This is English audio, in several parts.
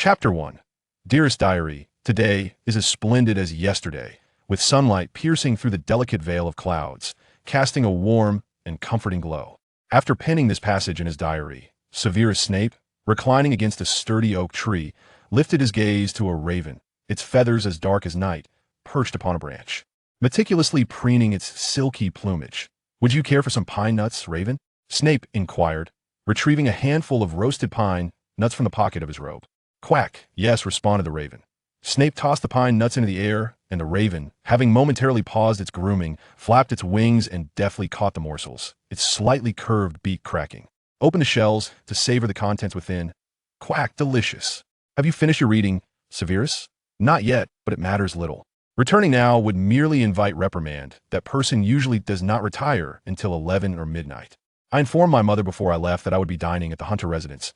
Chapter 1. Dearest Diary, today is as splendid as yesterday, with sunlight piercing through the delicate veil of clouds, casting a warm and comforting glow. After penning this passage in his diary, Severus Snape, reclining against a sturdy oak tree, lifted his gaze to a raven, its feathers as dark as night, perched upon a branch, meticulously preening its silky plumage. "Would you care for some pine nuts, Raven?" Snape inquired, retrieving a handful of roasted pine nuts from the pocket of his robe. "Quack, yes," responded the raven. Snape tossed the pine nuts into the air, and the raven, having momentarily paused its grooming, flapped its wings and deftly caught the morsels, its slightly curved beak cracking. Opened the shells to savor the contents within. "Quack, delicious. Have you finished your reading, Severus?" "Not yet, but it matters little. Returning now would merely invite reprimand. That person usually does not retire until 11 or midnight. I informed my mother before I left that I would be dining at the Hunter residence."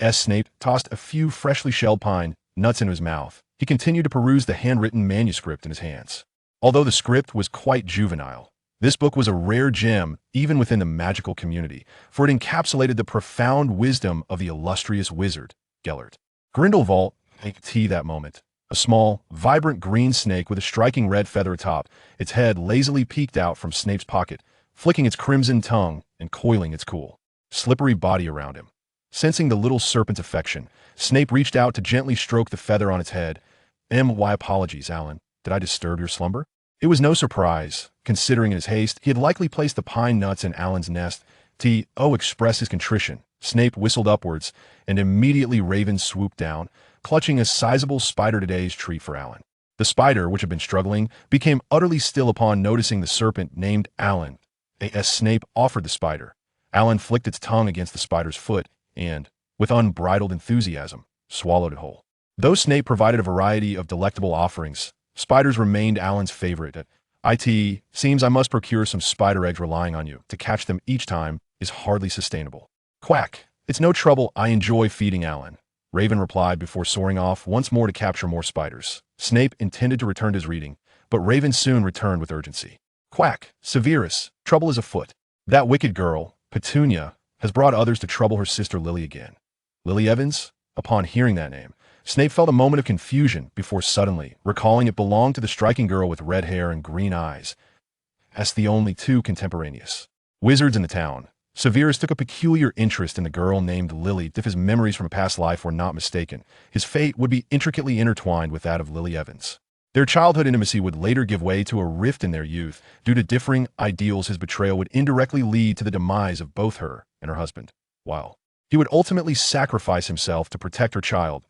Snape tossed a few freshly shelled pine nuts into his mouth. He continued to peruse the handwritten manuscript in his hands. Although the script was quite juvenile, this book was a rare gem even within the magical community, for it encapsulated the profound wisdom of the illustrious wizard, Gellert. Grindelwald ate tea that moment. A small, vibrant green snake with a striking red feather atop, its head lazily peeked out from Snape's pocket, flicking its crimson tongue and coiling its cool, slippery body around him. Sensing the little serpent's affection, Snape reached out to gently stroke the feather on its head. "My apologies, Alan. Did I disturb your slumber?" It was no surprise, considering in his haste he had likely placed the pine nuts in Alan's nest. Expressed his contrition. Snape whistled upwards, and immediately Raven swooped down, clutching a sizable spider today's treat for Alan. The spider, which had been struggling, became utterly still upon noticing the serpent named Alan. Snape offered the spider. Alan flicked its tongue against the spider's foot, and, with unbridled enthusiasm, swallowed it whole. Though Snape provided a variety of delectable offerings, spiders remained Alan's favorite. "Seems I must procure some spider eggs. Relying on you to catch them each time is hardly sustainable." "Quack, it's no trouble. I enjoy feeding Alan," Raven replied before soaring off once more to capture more spiders. Snape intended to return to his reading, but Raven soon returned with urgency. "Quack, Severus, trouble is afoot. That wicked girl, Petunia, has brought others to trouble her sister Lily again." Lily Evans? Upon hearing that name, Snape felt a moment of confusion before suddenly recalling it belonged to the striking girl with red hair and green eyes. As the only two contemporaneous wizards in the town, Severus took a peculiar interest in the girl named Lily. If his memories from a past life were not mistaken, his fate would be intricately intertwined with that of Lily Evans. Their childhood intimacy would later give way to a rift in their youth. Due to differing ideals, his betrayal would indirectly lead to the demise of both her and her husband, while he would ultimately sacrifice himself to protect her child.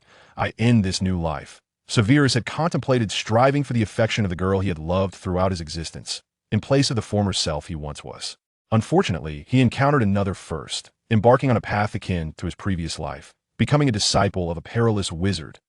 In this new life, Severus had contemplated striving for the affection of the girl he had loved throughout his existence, in place of the former self he once was. Unfortunately, he encountered another first, embarking on a path akin to his previous life, becoming a disciple of a perilous wizard.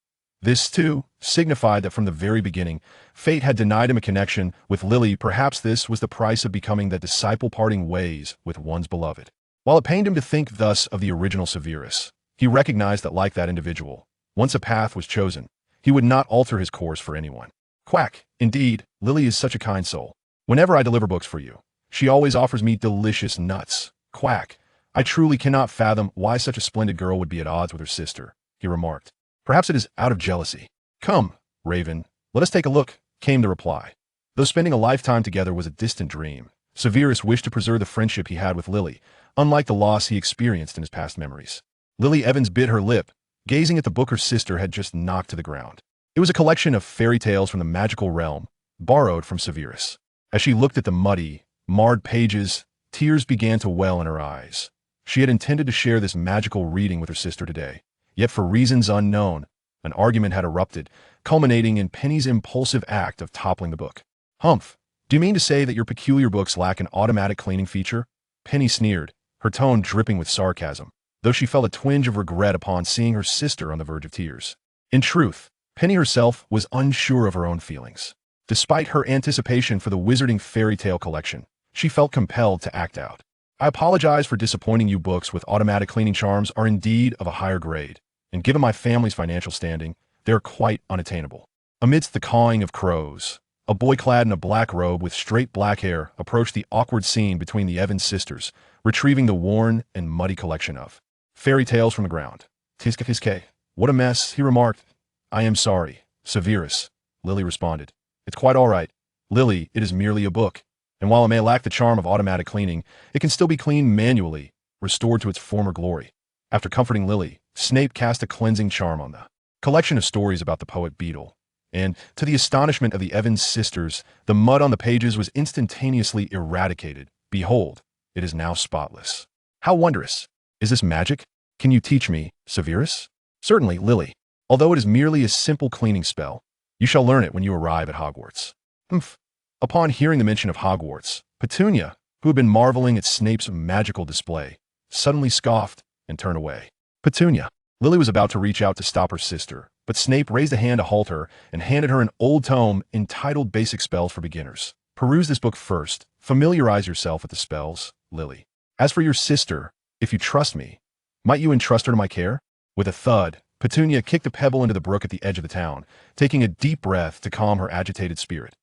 This, too, signified that from the very beginning, fate had denied him a connection with Lily. Perhaps this was the price of becoming that disciple, parting ways with one's beloved. While it pained him to think thus of the original Severus, he recognized that like that individual, once a path was chosen, he would not alter his course for anyone. "Quack, indeed, Lily is such a kind soul. Whenever I deliver books for you, she always offers me delicious nuts. Quack, I truly cannot fathom why such a splendid girl would be at odds with her sister," he remarked. "Perhaps it is out of jealousy." "Come, Raven, let us take a look," came the reply. Though spending a lifetime together was a distant dream, Severus wished to preserve the friendship he had with Lily, unlike the loss he experienced in his past memories. Lily Evans bit her lip, gazing at the book her sister had just knocked to the ground. It was a collection of fairy tales from the magical realm, borrowed from Severus. As she looked at the muddy, marred pages, tears began to well in her eyes. She had intended to share this magical reading with her sister today, yet for reasons unknown, an argument had erupted, culminating in Penny's impulsive act of toppling the book. "Humph, do you mean to say that your peculiar books lack an automatic cleaning feature?" Penny sneered, her tone dripping with sarcasm, though she felt a twinge of regret upon seeing her sister on the verge of tears. In truth, Penny herself was unsure of her own feelings. Despite her anticipation for the wizarding fairy tale collection, she felt compelled to act out. "I apologize for disappointing you. Books with automatic cleaning charms are indeed of a higher grade, and given my family's financial standing, they are quite unattainable." Amidst the cawing of crows, a boy clad in a black robe with straight black hair approached the awkward scene between the Evans sisters, retrieving the worn and muddy collection of fairy tales from the ground. "Tiske, What a mess, he remarked. I am sorry, Severus, Lily responded. It's quite all right. Lily, it is merely a book. And while it may lack the charm of automatic cleaning, it can still be cleaned manually, restored to its former glory. After comforting Lily, Snape cast a cleansing charm on the collection of stories about the poet Beetle. And, to the astonishment of the Evans sisters, the mud on the pages was instantaneously eradicated. Behold, it is now spotless. How wondrous! Is this magic? Can you teach me, Severus? Certainly, Lily. Although it is merely a simple cleaning spell, you shall learn it when you arrive at Hogwarts. Humph. Upon hearing the mention of Hogwarts, Petunia, who had been marveling at Snape's magical display, suddenly scoffed and turned away. Petunia. Lily was about to reach out to stop her sister, but Snape raised a hand to halt her and handed her an old tome entitled Basic Spells for Beginners. Peruse this book first. Familiarize yourself with the spells, Lily. As for your sister, if you trust me, might you entrust her to my care? With a thud, Petunia kicked a pebble into the brook at the edge of the town, taking a deep breath to calm her agitated spirit.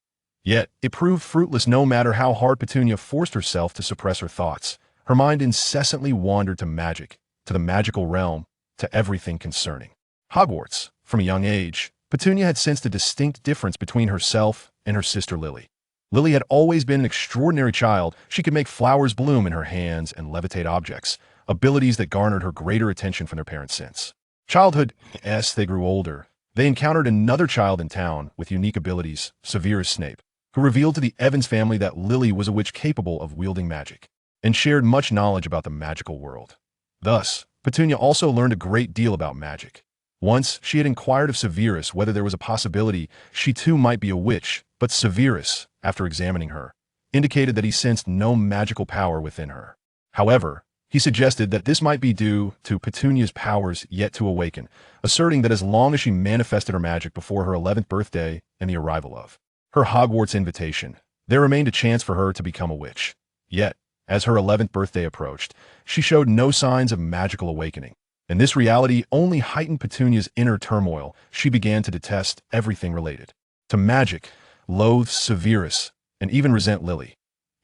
Yet, it proved fruitless no matter how hard Petunia forced herself to suppress her thoughts. Her mind incessantly wandered to magic, to the magical realm, to everything concerning Hogwarts. From a young age, Petunia had sensed a distinct difference between herself and her sister Lily. Lily had always been an extraordinary child. She could make flowers bloom in her hands and levitate objects, abilities that garnered her greater attention from their parents since childhood. As they grew older, they encountered another child in town with unique abilities, Severus Snape, who revealed to the Evans family that Lily was a witch capable of wielding magic, and shared much knowledge about the magical world. Thus, Petunia also learned a great deal about magic. Once, she had inquired of Severus whether there was a possibility she too might be a witch, but Severus, after examining her, indicated that he sensed no magical power within her. However, he suggested that this might be due to Petunia's powers yet to awaken, asserting that as long as she manifested her magic before her 11th birthday and the arrival of her Hogwarts invitation, there remained a chance for her to become a witch. Yet, as her 11th birthday approached, she showed no signs of magical awakening. And this reality only heightened Petunia's inner turmoil. She began to detest everything related to magic, loathe Severus, and even resent Lily.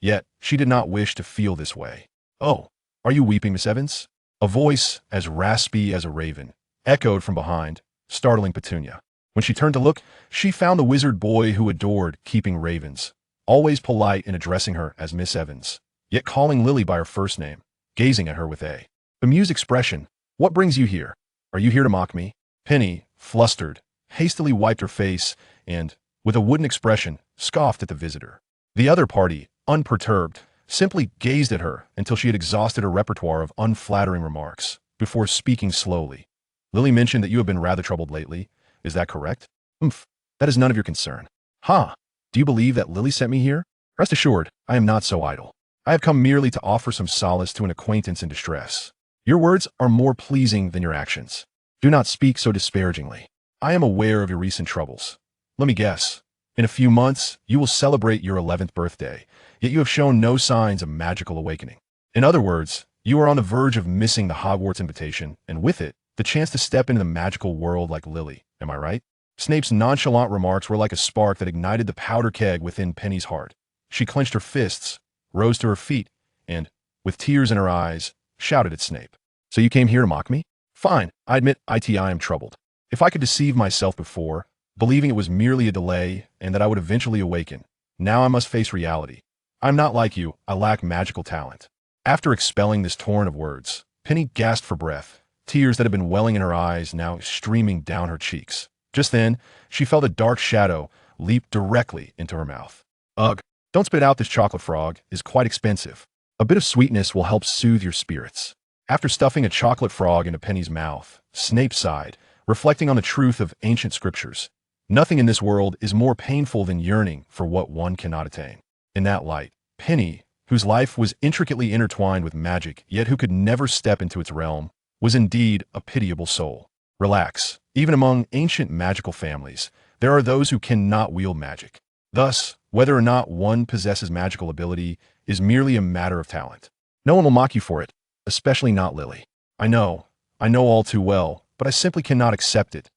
Yet, she did not wish to feel this way. Oh, are you weeping, Miss Evans? A voice, as raspy as a raven, echoed from behind, startling Petunia. When she turned to look, she found the wizard boy who adored keeping ravens, always polite in addressing her as Miss Evans, yet calling Lily by her first name, gazing at her with a bemused expression. What brings you here? Are you here to mock me? Penny, flustered, hastily wiped her face and, with a wooden expression, scoffed at the visitor. The other party, unperturbed, simply gazed at her until she had exhausted her repertoire of unflattering remarks, before speaking slowly. Lily mentioned that you have been rather troubled lately. Is that correct? That is none of your concern. Ha! Do you believe that Lily sent me here? Rest assured, I am not so idle. I have come merely to offer some solace to an acquaintance in distress. Your words are more pleasing than your actions. Do not speak so disparagingly. I am aware of your recent troubles. Let me guess. In a few months, you will celebrate your 11th birthday, yet you have shown no signs of magical awakening. In other words, you are on the verge of missing the Hogwarts invitation, and with it, the chance to step into the magical world like Lily. Am I right? Snape's nonchalant remarks were like a spark that ignited the powder keg within Penny's heart. She clenched her fists, rose to her feet, and, with tears in her eyes, shouted at Snape. So you came here to mock me? Fine, I admit I am troubled. If I could deceive myself before, believing it was merely a delay and that I would eventually awaken, now I must face reality. I'm not like you, I lack magical talent. After expelling this torrent of words, Penny gasped for breath, tears that had been welling in her eyes now streaming down her cheeks. Just then, she felt a dark shadow leap directly into her mouth. Ugh, don't spit out this chocolate frog, it's quite expensive. A bit of sweetness will help soothe your spirits. After stuffing a chocolate frog into Penny's mouth, Snape sighed, reflecting on the truth of ancient scriptures. Nothing in this world is more painful than yearning for what one cannot attain. In that light, Penny, whose life was intricately intertwined with magic, yet who could never step into its realm, was indeed a pitiable soul. Relax. Even among ancient magical families, there are those who cannot wield magic. Thus, whether or not one possesses magical ability is merely a matter of talent. No one will mock you for it, especially not Lily. I know all too well, but I simply cannot accept it.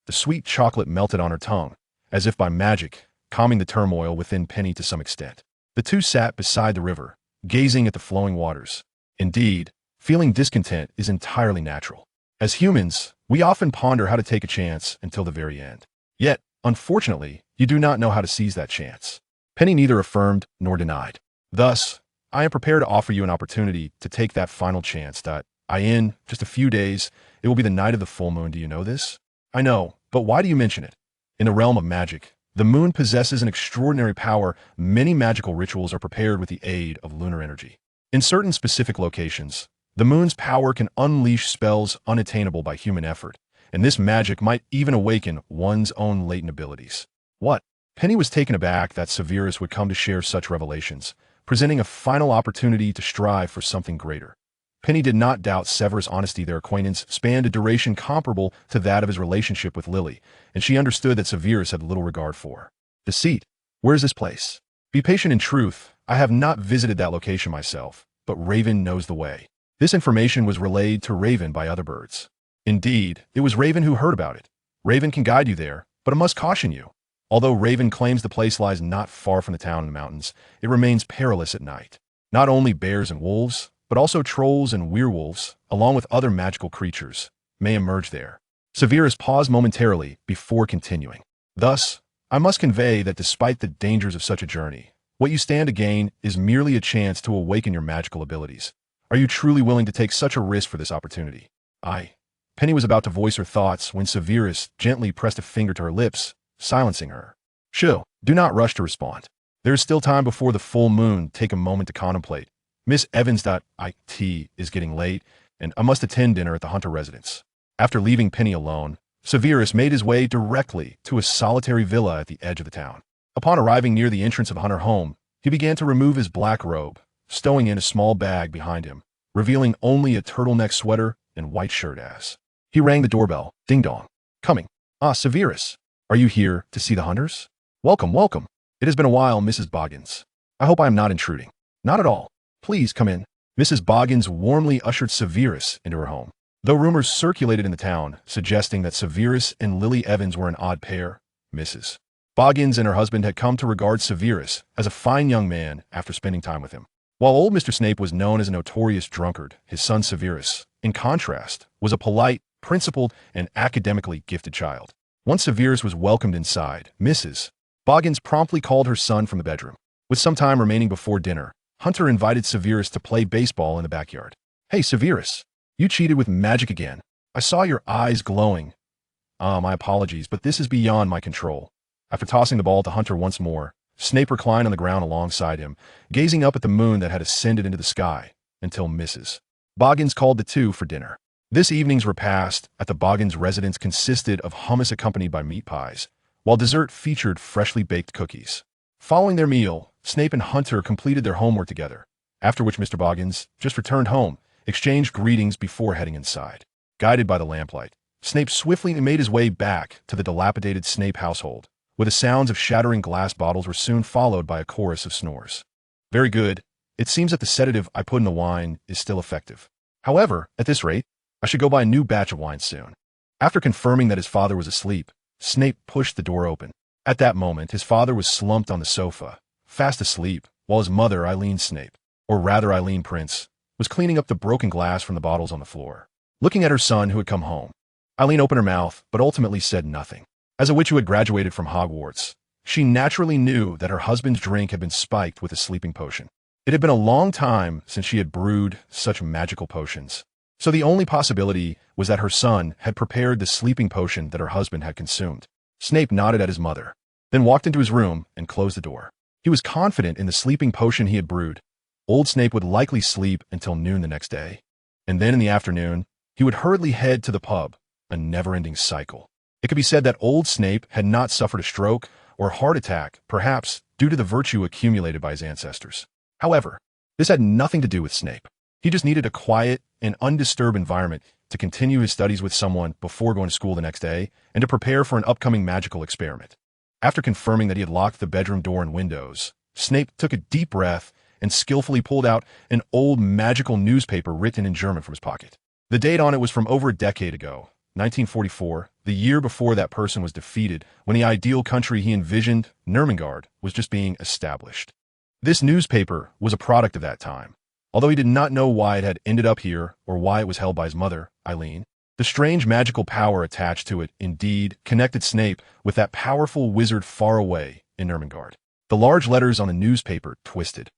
The sweet chocolate melted on her tongue, as if by magic, calming the turmoil within Penny to some extent. The two sat beside the river, gazing at the flowing waters. Indeed, feeling discontent is entirely natural. As humans, we often ponder how to take a chance until the very end. Yet, unfortunately, you do not know how to seize that chance. Penny neither affirmed nor denied. Thus, I am prepared to offer you an opportunity to take that final chance that, in just a few days, it will be the night of the full moon. Do you know this? I know, but why do you mention it? In the realm of magic, the moon possesses an extraordinary power. Many magical rituals are prepared with the aid of lunar energy. In certain specific locations, the moon's power can unleash spells unattainable by human effort, and this magic might even awaken one's own latent abilities. What? Penny was taken aback that Severus would come to share such revelations, presenting a final opportunity to strive for something greater. Penny did not doubt Severus' honesty. Their acquaintance spanned a duration comparable to that of his relationship with Lily, and she understood that Severus had little regard for her. Deceit. Where is this place? Be patient. In truth, I have not visited that location myself, but Raven knows the way. This information was relayed to Raven by other birds. Indeed, it was Raven who heard about it. Raven can guide you there, but I must caution you. Although Raven claims the place lies not far from the town in the mountains, it remains perilous at night. Not only bears and wolves, but also trolls and werewolves, along with other magical creatures, may emerge there. Severus paused momentarily before continuing. Thus, I must convey that despite the dangers of such a journey, what you stand to gain is merely a chance to awaken your magical abilities. Are you truly willing to take such a risk for this opportunity? Penny was about to voice her thoughts when Severus gently pressed a finger to her lips, silencing her. Chill. Do not rush to respond. There is still time before the full moon. Take a moment to contemplate. Miss Evans.it is getting late, and I must attend dinner at the Hunter residence. After leaving Penny alone, Severus made his way directly to a solitary villa at the edge of the town. Upon arriving near the entrance of Hunter home, he began to remove his black robe, stowing in a small bag behind him, revealing only a turtleneck sweater and white shirt as he rang the doorbell. Ding dong. Coming. Severus. Are you here to see the Hunters? Welcome, welcome. It has been a while, Mrs. Boggins. I hope I am not intruding. Not at all. Please come in. Mrs. Boggins warmly ushered Severus into her home. Though rumors circulated in the town, suggesting that Severus and Lily Evans were an odd pair, Mrs. Boggins and her husband had come to regard Severus as a fine young man after spending time with him. While old Mr. Snape was known as a notorious drunkard, his son Severus, in contrast, was a polite, principled, and academically gifted child. Once Severus was welcomed inside, Mrs. Boggins promptly called her son from the bedroom. With some time remaining before dinner, Hunter invited Severus to play baseball in the backyard. Hey, Severus, you cheated with magic again. I saw your eyes glowing. My apologies, but this is beyond my control. After tossing the ball to Hunter once more, Snape reclined on the ground alongside him, gazing up at the moon that had ascended into the sky, until Mrs. Boggins called the two for dinner. This evening's repast at the Boggins residence consisted of hummus accompanied by meat pies, while dessert featured freshly baked cookies. Following their meal, Snape and Hunter completed their homework together, after which Mr. Boggins just returned home, exchanged greetings before heading inside. Guided by the lamplight, Snape swiftly made his way back to the dilapidated Snape household, where the sounds of shattering glass bottles were soon followed by a chorus of snores. Very good. It seems that the sedative I put in the wine is still effective. However, at this rate, I should go buy a new batch of wine soon. After confirming that his father was asleep, Snape pushed the door open. At that moment, his father was slumped on the sofa, fast asleep, while his mother, Eileen Snape, or rather Eileen Prince, was cleaning up the broken glass from the bottles on the floor. Looking at her son who had come home, Eileen opened her mouth, but ultimately said nothing. As a witch who had graduated from Hogwarts, she naturally knew that her husband's drink had been spiked with a sleeping potion. It had been a long time since she had brewed such magical potions, so the only possibility was that her son had prepared the sleeping potion that her husband had consumed. Snape nodded at his mother, then walked into his room and closed the door. He was confident in the sleeping potion he had brewed. Old Snape would likely sleep until noon the next day, and then in the afternoon, he would hurriedly head to the pub, a never-ending cycle. It could be said that old Snape had not suffered a stroke or a heart attack, perhaps due to the virtue accumulated by his ancestors. However, this had nothing to do with Snape. He just needed a quiet and undisturbed environment to continue his studies with someone before going to school the next day and to prepare for an upcoming magical experiment. After confirming that he had locked the bedroom door and windows, Snape took a deep breath and skillfully pulled out an old magical newspaper written in German from his pocket. The date on it was from over a decade ago, 1944, the year before that person was defeated, when the ideal country he envisioned, Nurmengard, was just being established. This newspaper was a product of that time, although he did not know why it had ended up here or why it was held by his mother, Eileen. The strange magical power attached to it, indeed, connected Snape with that powerful wizard far away in Nurmengard. The large letters on the newspaper twisted,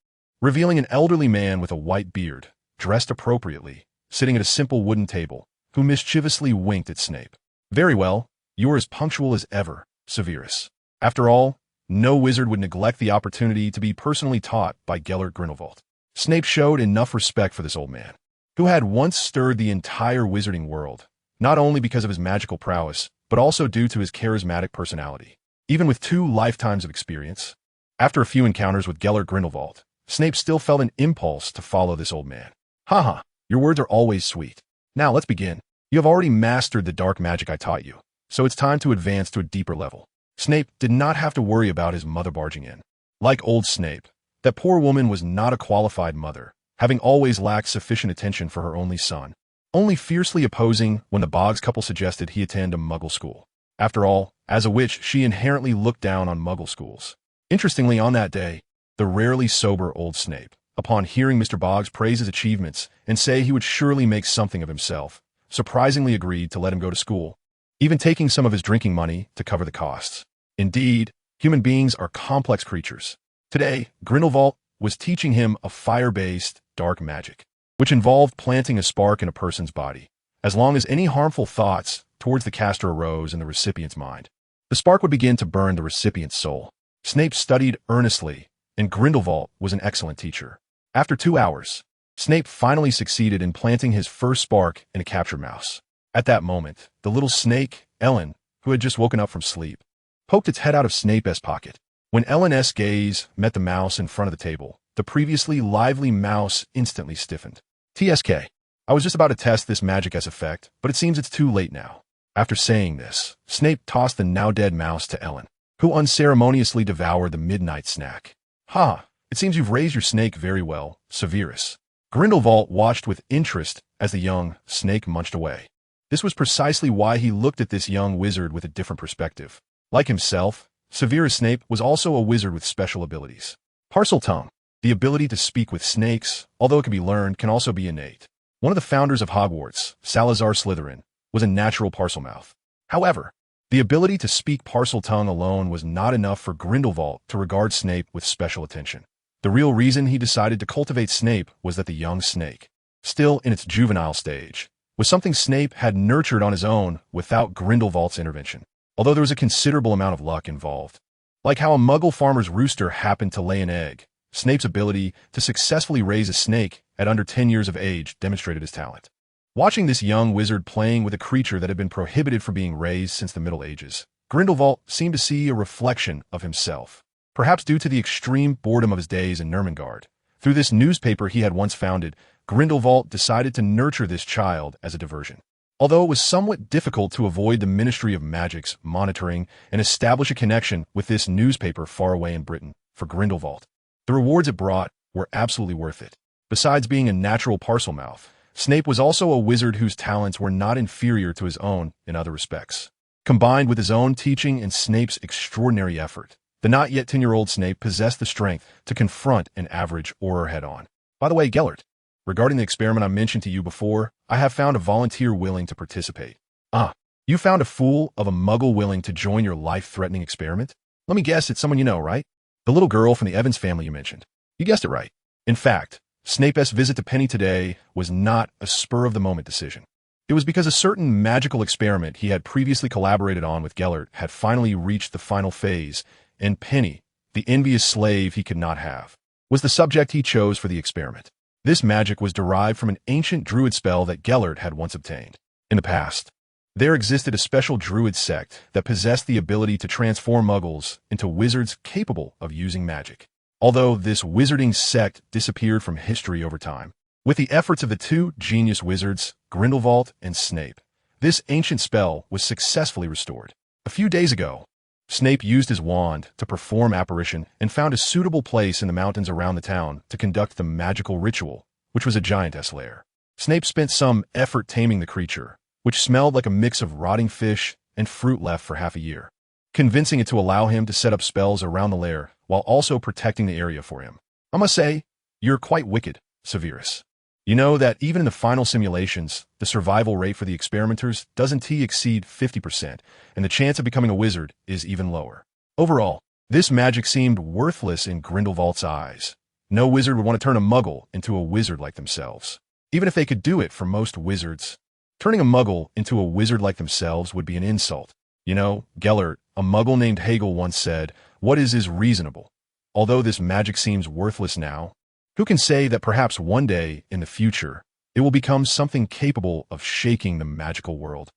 revealing an elderly man with a white beard, dressed appropriately, sitting at a simple wooden table, who mischievously winked at Snape. "Very well, you are as punctual as ever, Severus. After all, no wizard would neglect the opportunity to be personally taught by Gellert Grindelwald." Snape showed enough respect for this old man, who had once stirred the entire wizarding world, not only because of his magical prowess, but also due to his charismatic personality. Even with 2 lifetimes of experience, after a few encounters with Gellert Grindelwald, Snape still felt an impulse to follow this old man. "Haha, your words are always sweet. Now let's begin. You have already mastered the dark magic I taught you, so it's time to advance to a deeper level." Snape did not have to worry about his mother barging in. Like old Snape, that poor woman was not a qualified mother, having always lacked sufficient attention for her only son, only fiercely opposing when the Boggs couple suggested he attend a Muggle school. After all, as a witch, she inherently looked down on Muggle schools. Interestingly, on that day, the rarely sober old Snape, upon hearing Mr. Boggs praise his achievements and say he would surely make something of himself, surprisingly agreed to let him go to school, even taking some of his drinking money to cover the costs. Indeed, human beings are complex creatures. Today, Grindelwald was teaching him a fire-based dark magic, which involved planting a spark in a person's body. As long as any harmful thoughts towards the caster arose in the recipient's mind, the spark would begin to burn the recipient's soul. Snape studied earnestly, and Grindelwald was an excellent teacher. After 2 hours, Snape finally succeeded in planting his first spark in a captured mouse. At that moment, the little snake, Ellen, who had just woken up from sleep, poked its head out of Snape's pocket. When Ellen's gaze met the mouse in front of the table, the previously lively mouse instantly stiffened. "TSK, I was just about to test this magic-esque effect, but it seems it's too late now." After saying this, Snape tossed the now-dead mouse to Ellen, who unceremoniously devoured the midnight snack. "Ha, it seems you've raised your snake very well, Severus." Grindelwald watched with interest as the young snake munched away. This was precisely why he looked at this young wizard with a different perspective. Like himself, Severus Snape was also a wizard with special abilities. Parcel tongue, the ability to speak with snakes, although it can be learned, can also be innate. One of the founders of Hogwarts, Salazar Slytherin, was a natural parcel mouth. However, the ability to speak parcel tongue alone was not enough for Grindelwald to regard Snape with special attention. The real reason he decided to cultivate Snape was that the young snake, still in its juvenile stage, was something Snape had nurtured on his own without Grindelwald's intervention, although there was a considerable amount of luck involved. Like how a Muggle farmer's rooster happened to lay an egg, Snape's ability to successfully raise a snake at under 10 years of age demonstrated his talent. Watching this young wizard playing with a creature that had been prohibited from being raised since the Middle Ages, Grindelwald seemed to see a reflection of himself. Perhaps due to the extreme boredom of his days in Nurmengard, through this newspaper he had once founded, Grindelwald decided to nurture this child as a diversion. Although it was somewhat difficult to avoid the Ministry of Magic's monitoring and establish a connection with this newspaper far away in Britain, for Grindelwald, the rewards it brought were absolutely worth it. Besides being a natural parcel mouth, Snape was also a wizard whose talents were not inferior to his own in other respects. Combined with his own teaching and Snape's extraordinary effort, the not yet 10-year-old Snape possessed the strength to confront an average Auror head-on. By the way, Gellert, regarding the experiment I mentioned to you before, I have found a volunteer willing to participate. Ah, you found a fool of a Muggle willing to join your life-threatening experiment? Let me guess, it's someone you know, right? The little girl from the Evans family you mentioned. You guessed it right. In fact, Snape's visit to Penny today was not a spur-of-the-moment decision. It was because a certain magical experiment he had previously collaborated on with Gellert had finally reached the final phase, and Penny, the envious slave he could not have, was the subject he chose for the experiment. This magic was derived from an ancient druid spell that Gellert had once obtained. In the past, there existed a special druid sect that possessed the ability to transform muggles into wizards capable of using magic. Although this wizarding sect disappeared from history over time, with the efforts of the 2 genius wizards, Grindelwald and Snape, this ancient spell was successfully restored. A few days ago, Snape used his wand to perform apparition and found a suitable place in the mountains around the town to conduct the magical ritual, which was a giantess lair. Snape spent some effort taming the creature, which smelled like a mix of rotting fish and fruit left for half a year, convincing it to allow him to set up spells around the lair while also protecting the area for him. I must say, you're quite wicked, Severus. You know that even in the final simulations, the survival rate for the experimenters doesn't exceed 50%, and the chance of becoming a wizard is even lower. Overall, this magic seemed worthless in Grindelwald's eyes. No wizard would want to turn a muggle into a wizard like themselves. Even if they could do it for most wizards, turning a muggle into a wizard like themselves would be an insult. You know, Gellert, a muggle named Hegel, once said, "What is reasonable." Although this magic seems worthless now, who can say that perhaps one day in the future, it will become something capable of shaking the magical world?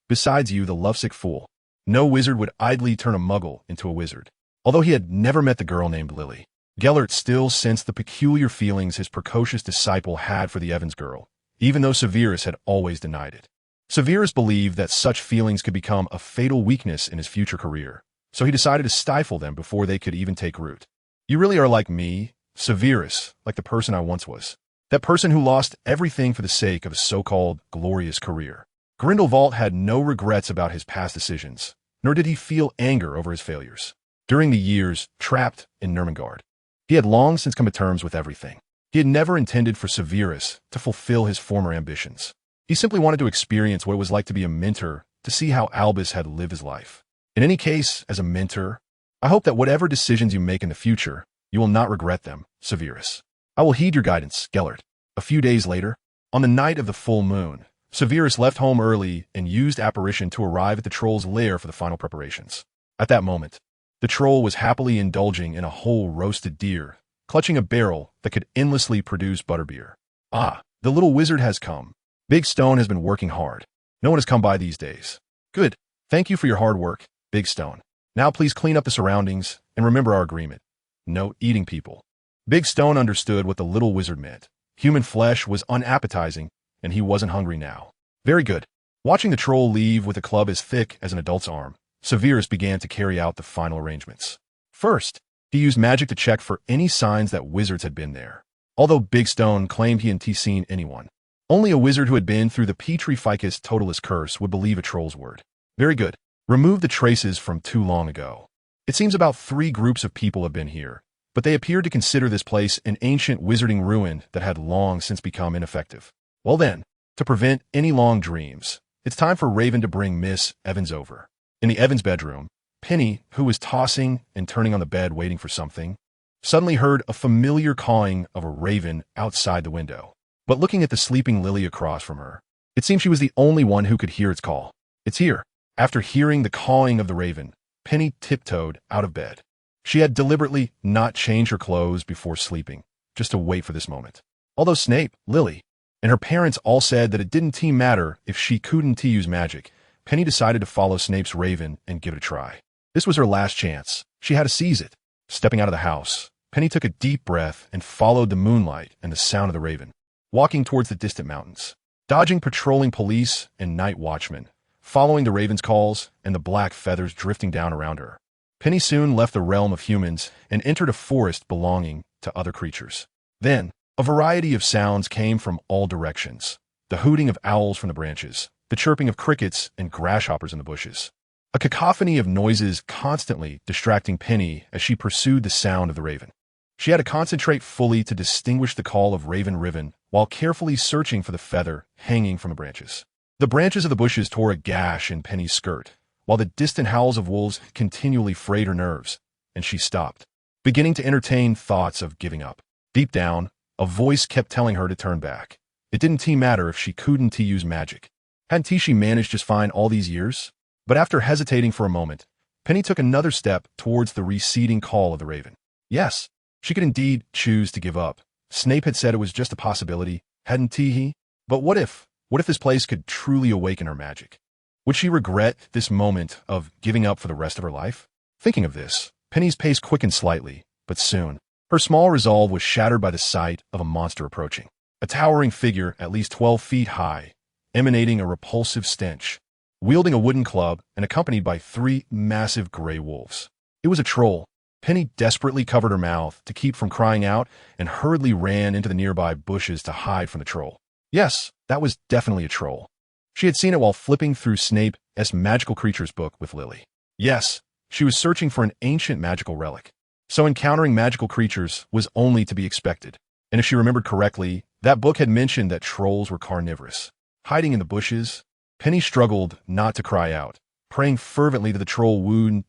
Besides you, the lovesick fool. No wizard would idly turn a muggle into a wizard. Although he had never met the girl named Lily, Gellert still sensed the peculiar feelings his precocious disciple had for the Evans girl, even though Severus had always denied it. Severus believed that such feelings could become a fatal weakness in his future career, so he decided to stifle them before they could even take root. You really are like me, Severus, like the person I once was. That person who lost everything for the sake of a so-called glorious career. Grindelwald had no regrets about his past decisions, nor did he feel anger over his failures. During the years trapped in Nurmengard, he had long since come to terms with everything. He had never intended for Severus to fulfill his former ambitions. He simply wanted to experience what it was like to be a mentor, to see how Albus had lived his life. In any case, as a mentor, I hope that whatever decisions you make in the future, you will not regret them, Severus. I will heed your guidance, Gellert. A few days later, on the night of the full moon, Severus left home early and used apparition to arrive at the troll's lair for the final preparations. At that moment, the troll was happily indulging in a whole roasted deer, clutching a barrel that could endlessly produce butterbeer. Ah, the little wizard has come. Big Stone has been working hard. No one has come by these days. Good. Thank you for your hard work, Big Stone. Now please clean up the surroundings and remember our agreement. No eating people. Big Stone understood what the little wizard meant. Human flesh was unappetizing, and he wasn't hungry now. Very good. Watching the troll leave with a club as thick as an adult's arm, Severus began to carry out the final arrangements. First, he used magic to check for any signs that wizards had been there. Although Big Stone claimed he hadn't seen anyone, only a wizard who had been through the Petrificus Totalis curse would believe a troll's word. Very good. Remove the traces from too long ago. It seems about 3 groups of people have been here, but they appeared to consider this place an ancient wizarding ruin that had long since become ineffective. Well then, to prevent any long dreams, it's time for Raven to bring Miss Evans over. In the Evans bedroom, Penny, who was tossing and turning on the bed waiting for something, suddenly heard a familiar cawing of a raven outside the window. But looking at the sleeping Lily across from her, it seemed she was the only one who could hear its call. It's here. After hearing the cawing of the raven, Penny tiptoed out of bed. She had deliberately not changed her clothes before sleeping, just to wait for this moment. Although Snape, Lily, and her parents all said that it didn't matter if she couldn't use magic, Penny decided to follow Snape's raven and give it a try. This was her last chance. She had to seize it. Stepping out of the house, Penny took a deep breath and followed the moonlight and the sound of the raven, walking towards the distant mountains, dodging patrolling police and night watchmen, following the raven's calls and the black feathers drifting down around her. Penny soon left the realm of humans and entered a forest belonging to other creatures. Then, a variety of sounds came from all directions. The hooting of owls from the branches, the chirping of crickets and grasshoppers in the bushes. A cacophony of noises constantly distracting Penny as she pursued the sound of the raven. She had to concentrate fully to distinguish the call of Raven Riven while carefully searching for the feather hanging from the branches. The branches of the bushes tore a gash in Penny's skirt, while the distant howls of wolves continually frayed her nerves, and she stopped, beginning to entertain thoughts of giving up. Deep down, a voice kept telling her to turn back. It didn't matter if she couldn't use magic. Hadn't she managed just fine all these years? But after hesitating for a moment, Penny took another step towards the receding call of the raven. Yes, she could indeed choose to give up. Snape had said it was just a possibility, hadn't he? But what if this place could truly awaken her magic? Would she regret this moment of giving up for the rest of her life? Thinking of this, Penny's pace quickened slightly, but soon, her small resolve was shattered by the sight of a monster approaching. A towering figure at least 12 feet high, emanating a repulsive stench, wielding a wooden club and accompanied by 3 massive gray wolves. It was a troll. Penny desperately covered her mouth to keep from crying out and hurriedly ran into the nearby bushes to hide from the troll. Yes, that was definitely a troll. She had seen it while flipping through Snape's Magical Creatures book with Lily. Yes, she was searching for an ancient magical relic. So encountering magical creatures was only to be expected. And if she remembered correctly, That book had mentioned that trolls were carnivorous. Hiding in the bushes, Penny struggled not to cry out, praying fervently that the troll wouldn't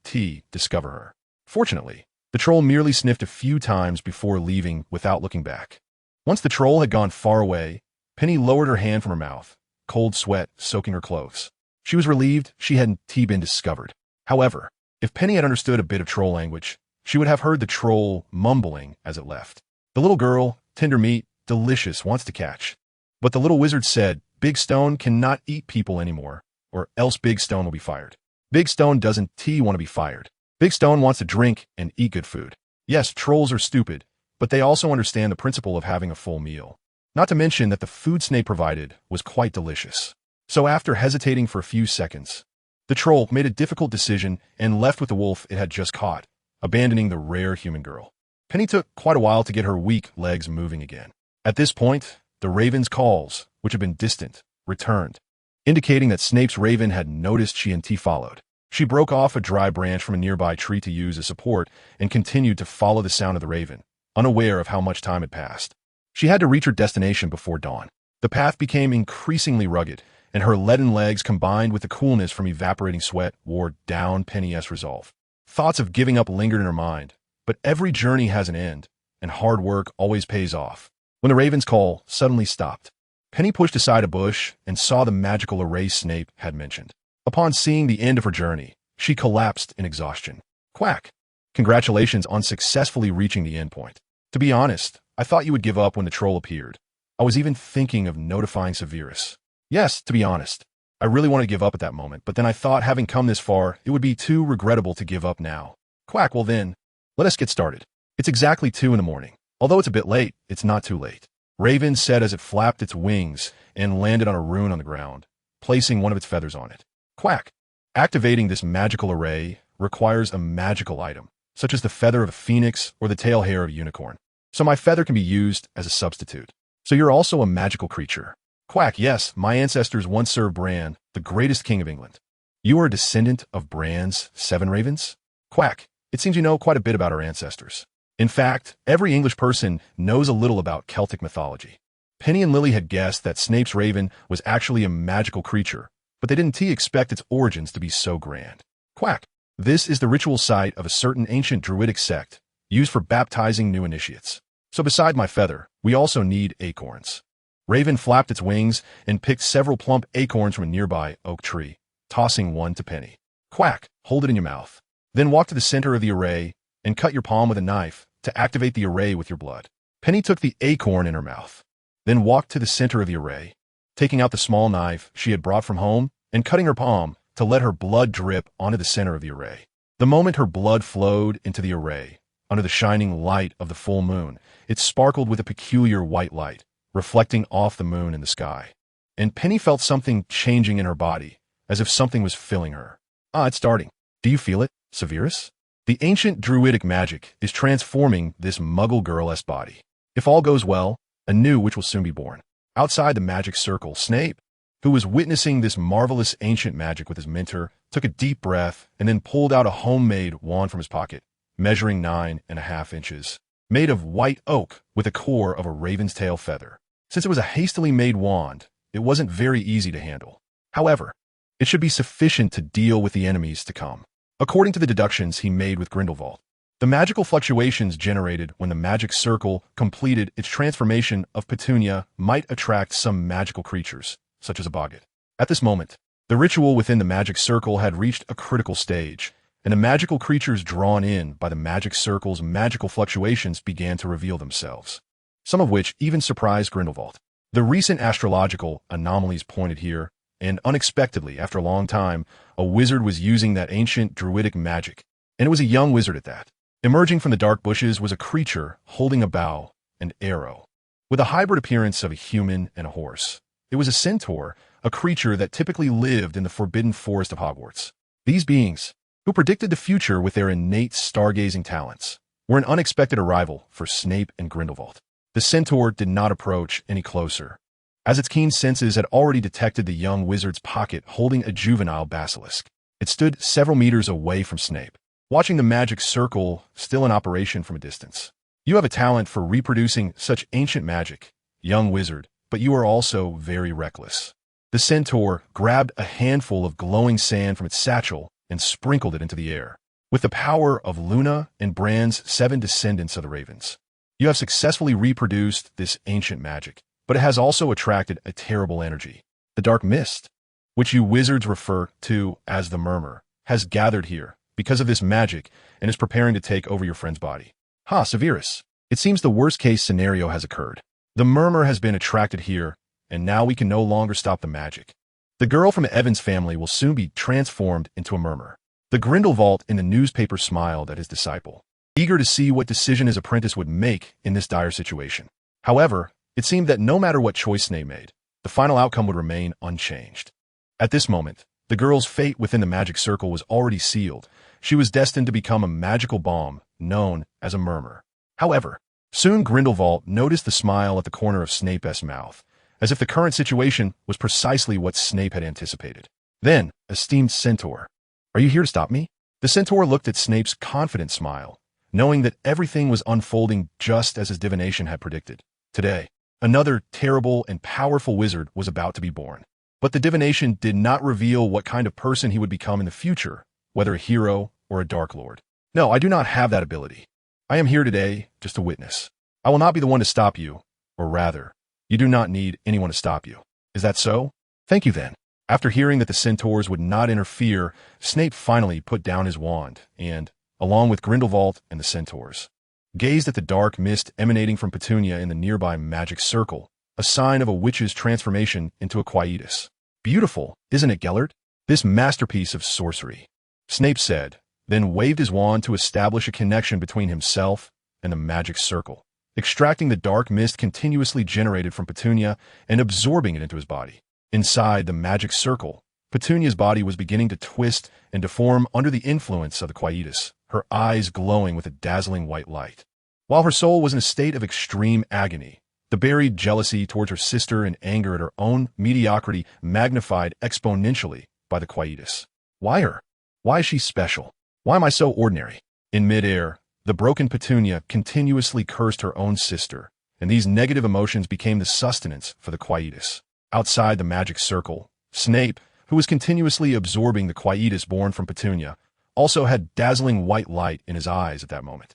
discover her. Fortunately, the troll merely sniffed a few times before leaving without looking back. Once the troll had gone far away, Penny lowered her hand from her mouth, cold sweat soaking her clothes. She was relieved she hadn't been discovered. However, if Penny had understood a bit of troll language, she would have heard the troll mumbling as it left. The little girl, tender meat, delicious, wants to catch. But the little wizard said, Big Stone cannot eat people anymore, or else Big Stone will be fired. Big Stone doesn't want to be fired. Big Stone wants to drink and eat good food. Yes, trolls are stupid, but they also understand the principle of having a full meal. Not to mention that the food Snape provided was quite delicious. So after hesitating for a few seconds, the troll made a difficult decision and left with the wolf it had just caught, abandoning the rare human girl. Penny took quite a while to get her weak legs moving again. At this point, the raven's calls, which had been distant, returned, indicating that Snape's raven had noticed she and followed. She broke off a dry branch from a nearby tree to use as support and continued to follow the sound of the raven, unaware of how much time had passed. She had to reach her destination before dawn. The path became increasingly rugged, and her leaden legs combined with the coolness from evaporating sweat wore down Penny's resolve. Thoughts of giving up lingered in her mind, but every journey has an end, and hard work always pays off. When the raven's call suddenly stopped, Penny pushed aside a bush and saw the magical array Snape had mentioned. Upon seeing the end of her journey, she collapsed in exhaustion. Quack! Congratulations on successfully reaching the end point. To be honest, I thought you would give up when the troll appeared. I was even thinking of notifying Severus. Yes, to be honest, I really wanted to give up at that moment, but then I thought having come this far, it would be too regrettable to give up now. Quack, well then, let us get started. It's exactly 2 in the morning. Although it's a bit late, it's not too late. Raven said as it flapped its wings and landed on a rune on the ground, placing one of its feathers on it. Quack! Activating this magical array requires a magical item, such as the feather of a phoenix or the tail hair of a unicorn. So my feather can be used as a substitute. So you're also a magical creature. Quack, yes, my ancestors once served Bran, the greatest king of England. You are a descendant of Bran's 7 ravens? Quack, it seems you know quite a bit about our ancestors. In fact, every English person knows a little about Celtic mythology. Penny and Lily had guessed that Snape's raven was actually a magical creature, but they didn't expect its origins to be so grand. Quack! This is the ritual site of a certain ancient druidic sect, used for baptizing new initiates. So beside my feather, we also need acorns. Raven flapped its wings and picked several plump acorns from a nearby oak tree, tossing one to Penny. Quack! Hold it in your mouth. Then walk to the center of the array and cut your palm with a knife to activate the array with your blood. Penny took the acorn in her mouth, then walked to the center of the array, taking out the small knife she had brought from home and cutting her palm to let her blood drip onto the center of the array. The moment her blood flowed into the array, under the shining light of the full moon, it sparkled with a peculiar white light, reflecting off the moon in the sky. And Penny felt something changing in her body, as if something was filling her. Ah, it's starting. Do you feel it, Severus? The ancient druidic magic is transforming this muggle girl-esque body. If all goes well, a new witch will soon be born. Outside the magic circle, Snape, who was witnessing this marvelous ancient magic with his mentor, took a deep breath and then pulled out a homemade wand from his pocket, measuring 9.5 inches, made of white oak with a core of a raven's tail feather. Since it was a hastily made wand, it wasn't very easy to handle. However, it should be sufficient to deal with the enemies to come. According to the deductions he made with Grindelwald, the magical fluctuations generated when the magic circle completed its transformation of Petunia might attract some magical creatures, such as a boggart. At this moment, the ritual within the magic circle had reached a critical stage, and the magical creatures drawn in by the magic circle's magical fluctuations began to reveal themselves, some of which even surprised Grindelwald. The recent astrological anomalies pointed here, and unexpectedly, after a long time, a wizard was using that ancient druidic magic, and it was a young wizard at that. Emerging from the dark bushes was a creature holding a bow and arrow, with a hybrid appearance of a human and a horse. It was a centaur, a creature that typically lived in the forbidden forest of Hogwarts. These beings, who predicted the future with their innate stargazing talents, were an unexpected arrival for Snape and Grindelwald. The centaur did not approach any closer, as its keen senses had already detected the young wizard's pocket holding a juvenile basilisk. It stood several meters away from Snape, watching the magic circle still in operation from a distance. You have a talent for reproducing such ancient magic, young wizard, but you are also very reckless." The centaur grabbed a handful of glowing sand from its satchel and sprinkled it into the air. "With the power of Luna and Bran's 7 descendants of the ravens, you have successfully reproduced this ancient magic, but it has also attracted a terrible energy. The dark mist, which you wizards refer to as the Murmur, has gathered here because of this magic and is preparing to take over your friend's body." "Ha, Severus. It seems the worst-case scenario has occurred. The Murmur has been attracted here, and now we can no longer stop the magic. The girl from Evan's family will soon be transformed into a Murmur." The Grindelwald in the newspaper smiled at his disciple, eager to see what decision his apprentice would make in this dire situation. However, it seemed that no matter what choice Snape made, the final outcome would remain unchanged. At this moment, the girl's fate within the magic circle was already sealed. She was destined to become a magical bomb known as a Murmur. However, soon Grindelwald noticed the smile at the corner of Snape's mouth, as if the current situation was precisely what Snape had anticipated. "Then, esteemed centaur, are you here to stop me?" The centaur looked at Snape's confident smile, knowing that everything was unfolding just as his divination had predicted. Today, another terrible and powerful wizard was about to be born. But the divination did not reveal what kind of person he would become in the future, whether a hero or a Dark Lord. "No, I do not have that ability. I am here today just to witness. I will not be the one to stop you, or rather, you do not need anyone to stop you. Is that so? Thank you then." After hearing that the centaurs would not interfere, Snape finally put down his wand and, along with Grindelwald and the centaurs, gazed at the dark mist emanating from Petunia in the nearby magic circle, a sign of a witch's transformation into a quietus. "Beautiful, isn't it, Gellert? This masterpiece of sorcery," Snape said, then waved his wand to establish a connection between himself and the magic circle, extracting the dark mist continuously generated from Petunia and absorbing it into his body. Inside the magic circle, Petunia's body was beginning to twist and deform under the influence of the quietus, her eyes glowing with a dazzling white light. While her soul was in a state of extreme agony, the buried jealousy towards her sister and anger at her own mediocrity magnified exponentially by the quietus. "Why her? Why is she special? Why am I so ordinary?" In midair, the broken Petunia continuously cursed her own sister, and these negative emotions became the sustenance for the quietus. Outside the magic circle, Snape, who was continuously absorbing the quietus born from Petunia, also had dazzling white light in his eyes at that moment.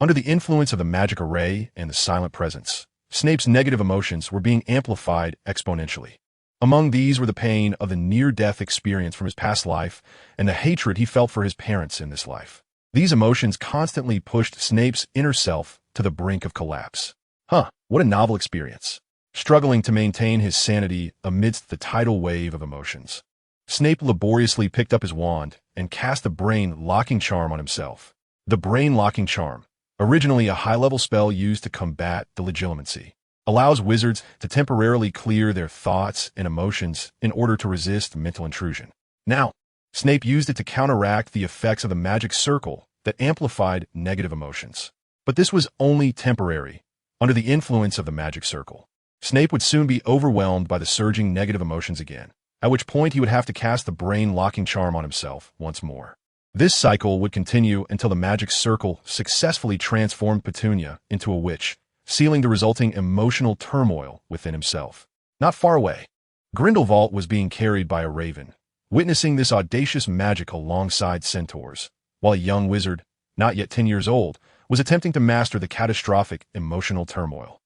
Under the influence of the magic array and the silent presence, Snape's negative emotions were being amplified exponentially. Among these were the pain of the near-death experience from his past life and the hatred he felt for his parents in this life. These emotions constantly pushed Snape's inner self to the brink of collapse. What a novel experience. Struggling to maintain his sanity amidst the tidal wave of emotions, Snape laboriously picked up his wand and cast the brain-locking charm on himself. The brain-locking charm, originally a high-level spell used to combat the legitimacy, allows wizards to temporarily clear their thoughts and emotions in order to resist mental intrusion. Now, Snape used it to counteract the effects of the magic circle that amplified negative emotions. But this was only temporary. Under the influence of the magic circle, Snape would soon be overwhelmed by the surging negative emotions again, at which point he would have to cast the brain-locking charm on himself once more. This cycle would continue until the magic circle successfully transformed Petunia into a witch, sealing the resulting emotional turmoil within himself. Not far away, Grindelwald was being carried by a raven, witnessing this audacious magic alongside centaurs, while a young wizard, not yet 10 years old, was attempting to master the catastrophic emotional turmoil.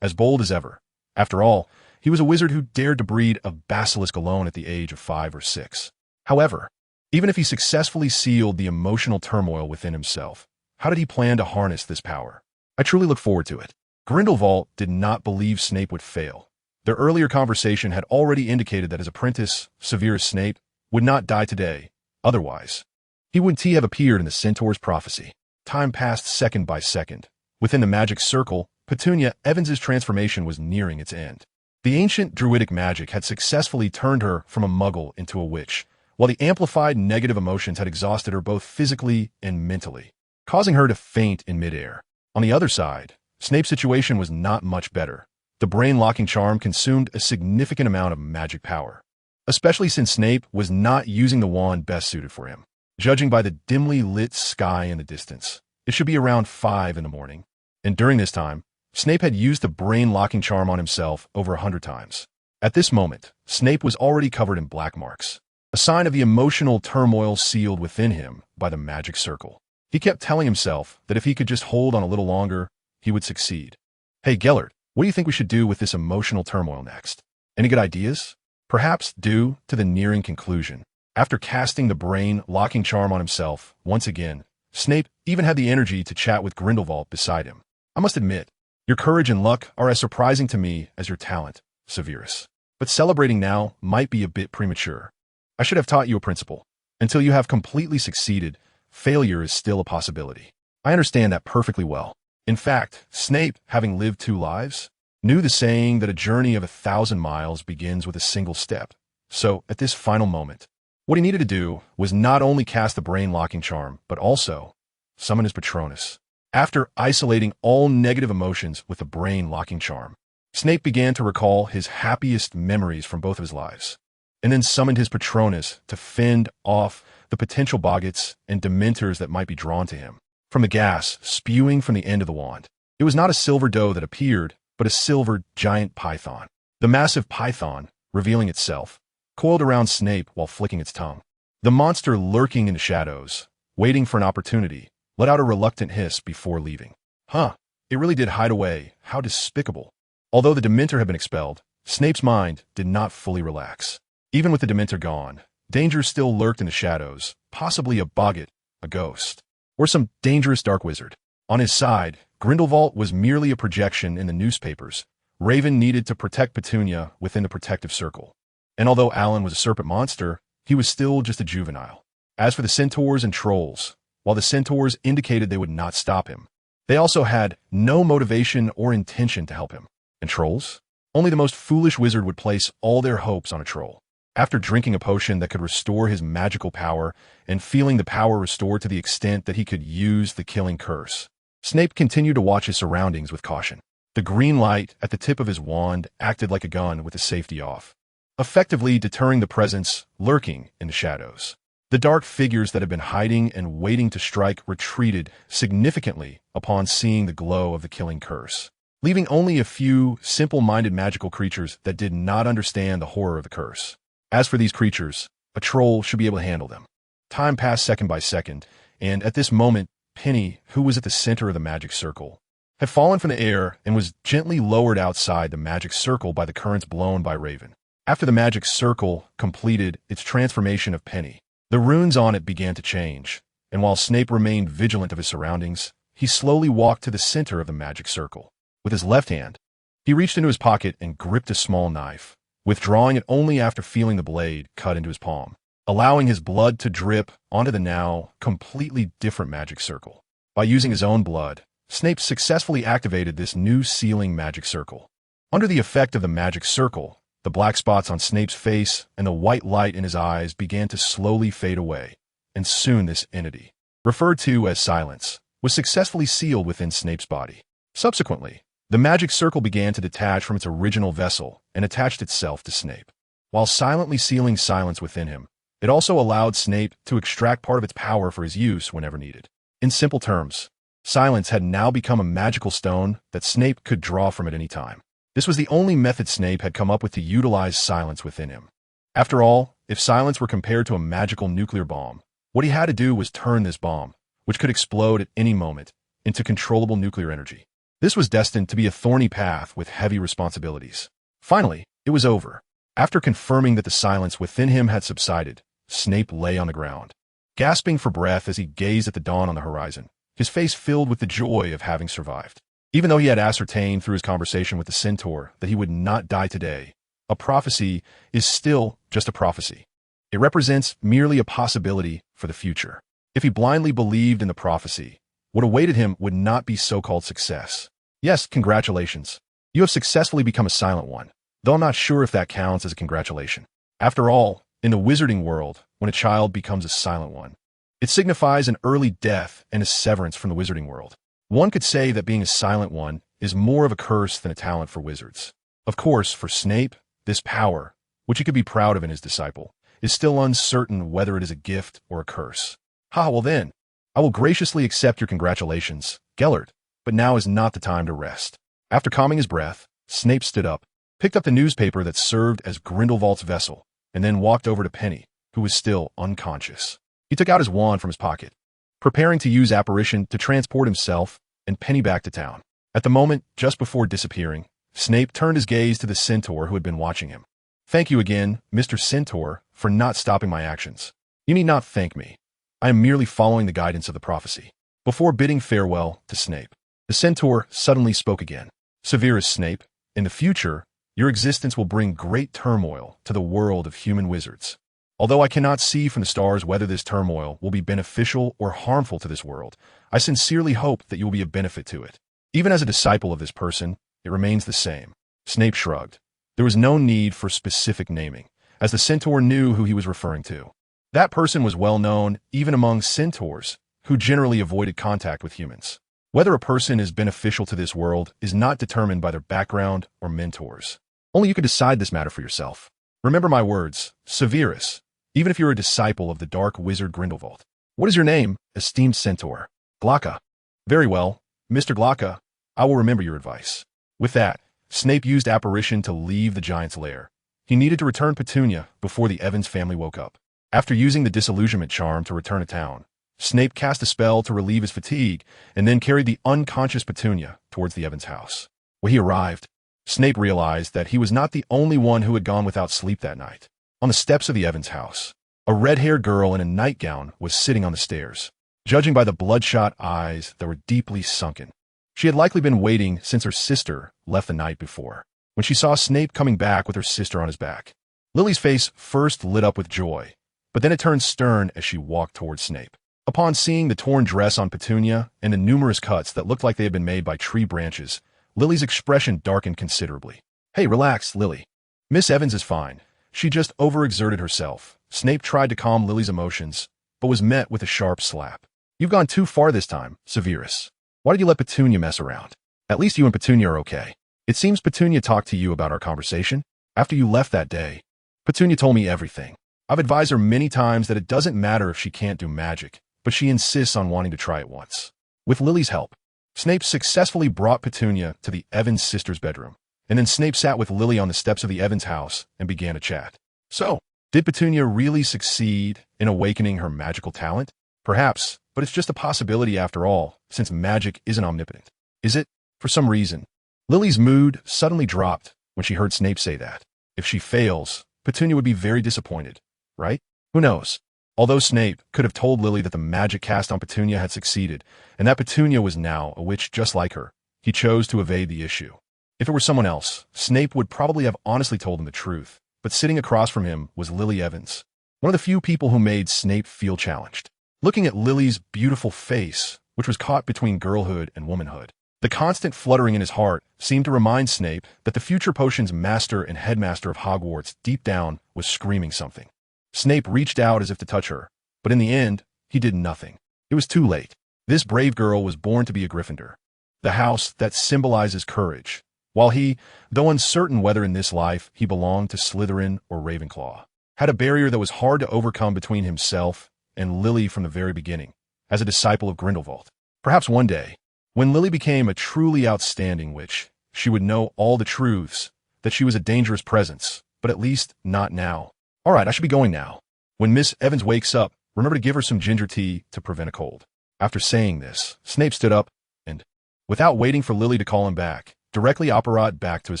As bold as ever. After all, he was a wizard who dared to breed a basilisk alone at the age of 5 or 6. However, even if he successfully sealed the emotional turmoil within himself, how did he plan to harness this power? I truly look forward to it. Grindelwald did not believe Snape would fail. Their earlier conversation had already indicated that his apprentice, Severus Snape, would not die today. Otherwise, he wouldn't have appeared in the centaur's prophecy. Time passed second by second. Within the magic circle, Petunia Evans's transformation was nearing its end. The ancient druidic magic had successfully turned her from a muggle into a witch, while the amplified negative emotions had exhausted her both physically and mentally, causing her to faint in midair. On the other side, Snape's situation was not much better. The brain-locking charm consumed a significant amount of magic power, especially since Snape was not using the wand best suited for him. Judging by the dimly lit sky in the distance, it should be around 5 in the morning, and during this time, Snape had used the brain-locking charm on himself over 100 times. At this moment, Snape was already covered in black marks, a sign of the emotional turmoil sealed within him by the magic circle. He kept telling himself that if he could just hold on a little longer, he would succeed. Hey, Gellert, what do you think we should do with this emotional turmoil next? Any good ideas? Perhaps due to the nearing conclusion. After casting the brain-locking charm on himself once again, Snape even had the energy to chat with Grindelwald beside him. I must admit, your courage and luck are as surprising to me as your talent, Severus. But celebrating now might be a bit premature. I should have taught you a principle. Until you have completely succeeded, failure is still a possibility. I understand that perfectly well. In fact, Snape, having lived 2 lives, knew the saying that a journey of 1,000 miles begins with a single step. So, at this final moment, what he needed to do was not only cast the brain-locking charm, but also summon his Patronus. After isolating all negative emotions with the brain-locking charm, Snape began to recall his happiest memories from both of his lives, and then summoned his Patronus to fend off the potential boggarts and dementors that might be drawn to him. From the gas spewing from the end of the wand, it was not a silver doe that appeared, but a silver giant python. The massive python, revealing itself, coiled around Snape while flicking its tongue. The monster, lurking in the shadows, waiting for an opportunity, let out a reluctant hiss before leaving. It really did hide away. How despicable. Although the Dementor had been expelled, Snape's mind did not fully relax. Even with the Dementor gone, danger still lurked in the shadows, possibly a boggart, a ghost, or some dangerous dark wizard. On his side, Grindelwald was merely a projection in the newspapers. Raven needed to protect Petunia within the protective circle. And although Alan was a serpent monster, he was still just a juvenile. As for the centaurs and trolls, while the centaurs indicated they would not stop him, they also had no motivation or intention to help him. And trolls? Only the most foolish wizard would place all their hopes on a troll. After drinking a potion that could restore his magical power and feeling the power restored to the extent that he could use the killing curse, Snape continued to watch his surroundings with caution. The green light at the tip of his wand acted like a gun with the safety off, effectively deterring the presence lurking in the shadows. The dark figures that had been hiding and waiting to strike retreated significantly upon seeing the glow of the killing curse, leaving only a few simple-minded magical creatures that did not understand the horror of the curse. As for these creatures, a troll should be able to handle them. Time passed second by second, and at this moment, Penny, who was at the center of the magic circle, had fallen from the air and was gently lowered outside the magic circle by the currents blown by Raven. After the magic circle completed its transformation of Penny, the runes on it began to change, and while Snape remained vigilant of his surroundings, he slowly walked to the center of the magic circle. With his left hand, he reached into his pocket and gripped a small knife, withdrawing it only after feeling the blade cut into his palm, allowing his blood to drip onto the now completely different magic circle. By using his own blood, Snape successfully activated this new sealing magic circle. Under the effect of the magic circle, the black spots on Snape's face and the white light in his eyes began to slowly fade away, and soon this entity, referred to as Silence, was successfully sealed within Snape's body. Subsequently, the magic circle began to detach from its original vessel and attached itself to Snape. While silently sealing silence within him, it also allowed Snape to extract part of its power for his use whenever needed. In simple terms, Silence had now become a magical stone that Snape could draw from at any time. This was the only method Snape had come up with to utilize silence within him. After all, if silence were compared to a magical nuclear bomb, what he had to do was turn this bomb, which could explode at any moment, into controllable nuclear energy. This was destined to be a thorny path with heavy responsibilities. Finally, it was over. After confirming that the silence within him had subsided, Snape lay on the ground, gasping for breath as he gazed at the dawn on the horizon, his face filled with the joy of having survived. Even though he had ascertained through his conversation with the centaur that he would not die today, a prophecy is still just a prophecy. It represents merely a possibility for the future. If he blindly believed in the prophecy, what awaited him would not be so-called success. Yes, congratulations. You have successfully become a silent one, though I'm not sure if that counts as a congratulation. After all, in the wizarding world, when a child becomes a silent one, it signifies an early death and a severance from the wizarding world. One could say that being a silent one is more of a curse than a talent for wizards. Of course, for Snape, this power, which he could be proud of in his disciple, is still uncertain whether it is a gift or a curse. Well then, I will graciously accept your congratulations, Gellert, but now is not the time to rest. After calming his breath, Snape stood up, picked up the newspaper that served as Grindelwald's vessel, and then walked over to Penny, who was still unconscious. He took out his wand from his pocket, preparing to use apparition to transport himself and Penny back to town. At the moment, just before disappearing, Snape turned his gaze to the centaur who had been watching him. "Thank you again, Mr. Centaur, for not stopping my actions. You need not thank me. I am merely following the guidance of the prophecy." Before bidding farewell to Snape, the centaur suddenly spoke again. "Severus Snape, in the future, your existence will bring great turmoil to the world of human wizards. Although I cannot see from the stars whether this turmoil will be beneficial or harmful to this world, I sincerely hope that you will be of benefit to it. Even as a disciple of this person, it remains the same." Snape shrugged. There was no need for specific naming, as the centaur knew who he was referring to. That person was well known even among centaurs, who generally avoided contact with humans. Whether a person is beneficial to this world is not determined by their background or mentors. Only you can decide this matter for yourself. Remember my words, Severus, even if you're a disciple of the dark wizard Grindelwald. What is your name, esteemed centaur? Glocka. Very well, Mr. Glocka, I will remember your advice. With that, Snape used apparition to leave the giant's lair. He needed to return Petunia before the Evans family woke up. After using the disillusionment charm to return to town, Snape cast a spell to relieve his fatigue and then carried the unconscious Petunia towards the Evans house. When he arrived, Snape realized that he was not the only one who had gone without sleep that night. On the steps of the Evans house, a red-haired girl in a nightgown was sitting on the stairs. Judging by the bloodshot eyes that were deeply sunken, she had likely been waiting since her sister left the night before. When she saw Snape coming back with her sister on his back, Lily's face first lit up with joy, but then it turned stern as she walked towards Snape. Upon seeing the torn dress on Petunia and the numerous cuts that looked like they had been made by tree branches, Lily's expression darkened considerably. "Hey, relax, Lily. Miss Evans is fine. She just overexerted herself." Snape tried to calm Lily's emotions, but was met with a sharp slap. "You've gone too far this time, Severus. Why did you let Petunia mess around? At least you and Petunia are okay. It seems Petunia talked to you about our conversation after you left that day. Petunia told me everything. I've advised her many times that it doesn't matter if she can't do magic, but she insists on wanting to try it once." With Lily's help, Snape successfully brought Petunia to the Evans sisters' bedroom, and then Snape sat with Lily on the steps of the Evans house and began a chat. "So, did Petunia really succeed in awakening her magical talent? Perhaps, but it's just a possibility after all, since magic isn't omnipotent. Is it?" For some reason, Lily's mood suddenly dropped when she heard Snape say that. If she fails, Petunia would be very disappointed, right? Who knows? Although Snape could have told Lily that the magic cast on Petunia had succeeded, and that Petunia was now a witch just like her, he chose to evade the issue. If it were someone else, Snape would probably have honestly told him the truth, but sitting across from him was Lily Evans, one of the few people who made Snape feel challenged. Looking at Lily's beautiful face, which was caught between girlhood and womanhood, the constant fluttering in his heart seemed to remind Snape that the future potions master and headmaster of Hogwarts deep down was screaming something. Snape reached out as if to touch her, but in the end, he did nothing. It was too late. This brave girl was born to be a Gryffindor, the house that symbolizes courage, while he, though uncertain whether in this life he belonged to Slytherin or Ravenclaw, had a barrier that was hard to overcome between himself and Lily from the very beginning, as a disciple of Grindelwald. Perhaps one day, when Lily became a truly outstanding witch, she would know all the truths, that she was a dangerous presence, but at least not now. "All right, I should be going now. When Miss Evans wakes up, remember to give her some ginger tea to prevent a cold." After saying this, Snape stood up and, without waiting for Lily to call him back, directly apparat back to his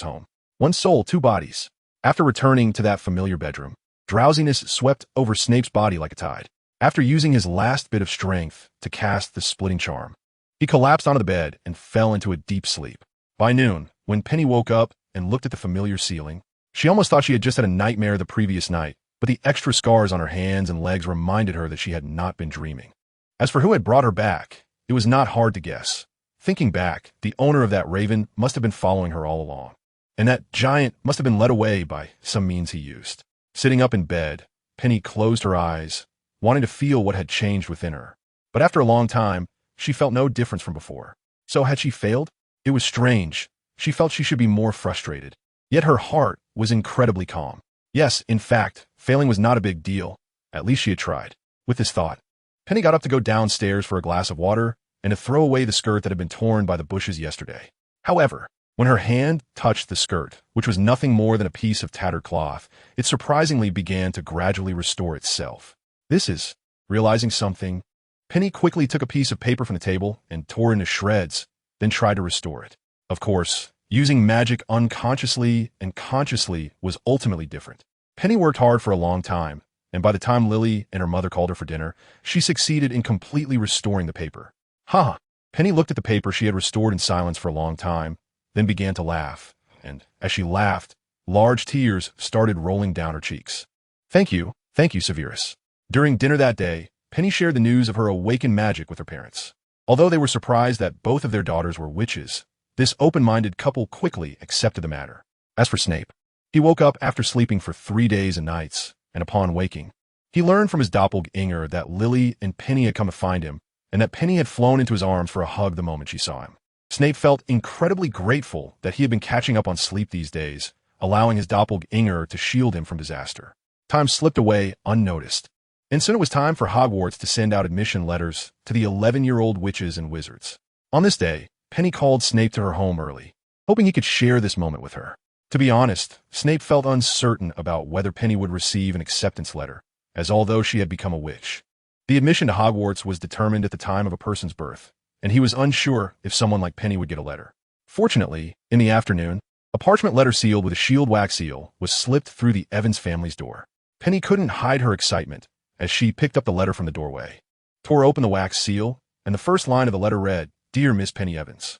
home. One soul, two bodies. After returning to that familiar bedroom, drowsiness swept over Snape's body like a tide. After using his last bit of strength to cast the splitting charm, he collapsed onto the bed and fell into a deep sleep. By noon, when Penny woke up and looked at the familiar ceiling, she almost thought she had just had a nightmare the previous night, but the extra scars on her hands and legs reminded her that she had not been dreaming. As for who had brought her back, it was not hard to guess. Thinking back, the owner of that raven must have been following her all along, and that giant must have been led away by some means he used. Sitting up in bed, Penny closed her eyes, wanting to feel what had changed within her. But after a long time, she felt no difference from before. So had she failed? It was strange. She felt she should be more frustrated. Yet her heart was incredibly calm. Yes, in fact, failing was not a big deal. At least she had tried. With this thought, Penny got up to go downstairs for a glass of water and to throw away the skirt that had been torn by the bushes yesterday. However, When her hand touched the skirt, which was nothing more than a piece of tattered cloth, it surprisingly began to gradually restore itself. This is, realizing something, Penny quickly took a piece of paper from the table and tore it into shreds, then tried to restore it. Of course, using magic unconsciously and consciously was ultimately different. Penny worked hard for a long time, and by the time Lily and her mother called her for dinner, she succeeded in completely restoring the paper. Ha! Penny looked at the paper she had restored in silence for a long time, then began to laugh, and as she laughed, large tears started rolling down her cheeks. Thank you, Severus. During dinner that day, Penny shared the news of her awakened magic with her parents. Although they were surprised that both of their daughters were witches, this open-minded couple quickly accepted the matter. As for Snape, he woke up after sleeping for 3 days and nights, and upon waking, he learned from his doppelganger that Lily and Penny had come to find him, and that Penny had flown into his arms for a hug the moment she saw him. Snape felt incredibly grateful that he had been catching up on sleep these days, allowing his doppelganger to shield him from disaster. Time slipped away unnoticed, and soon it was time for Hogwarts to send out admission letters to the 11-year-old witches and wizards. On this day, Penny called Snape to her home early, hoping he could share this moment with her. To be honest, Snape felt uncertain about whether Penny would receive an acceptance letter, as although she had become a witch, the admission to Hogwarts was determined at the time of a person's birth, and he was unsure if someone like Penny would get a letter. Fortunately, in the afternoon, a parchment letter sealed with a shield wax seal was slipped through the Evans family's door. Penny couldn't hide her excitement as she picked up the letter from the doorway, tore open the wax seal, and the first line of the letter read, "Dear Miss Penny Evans."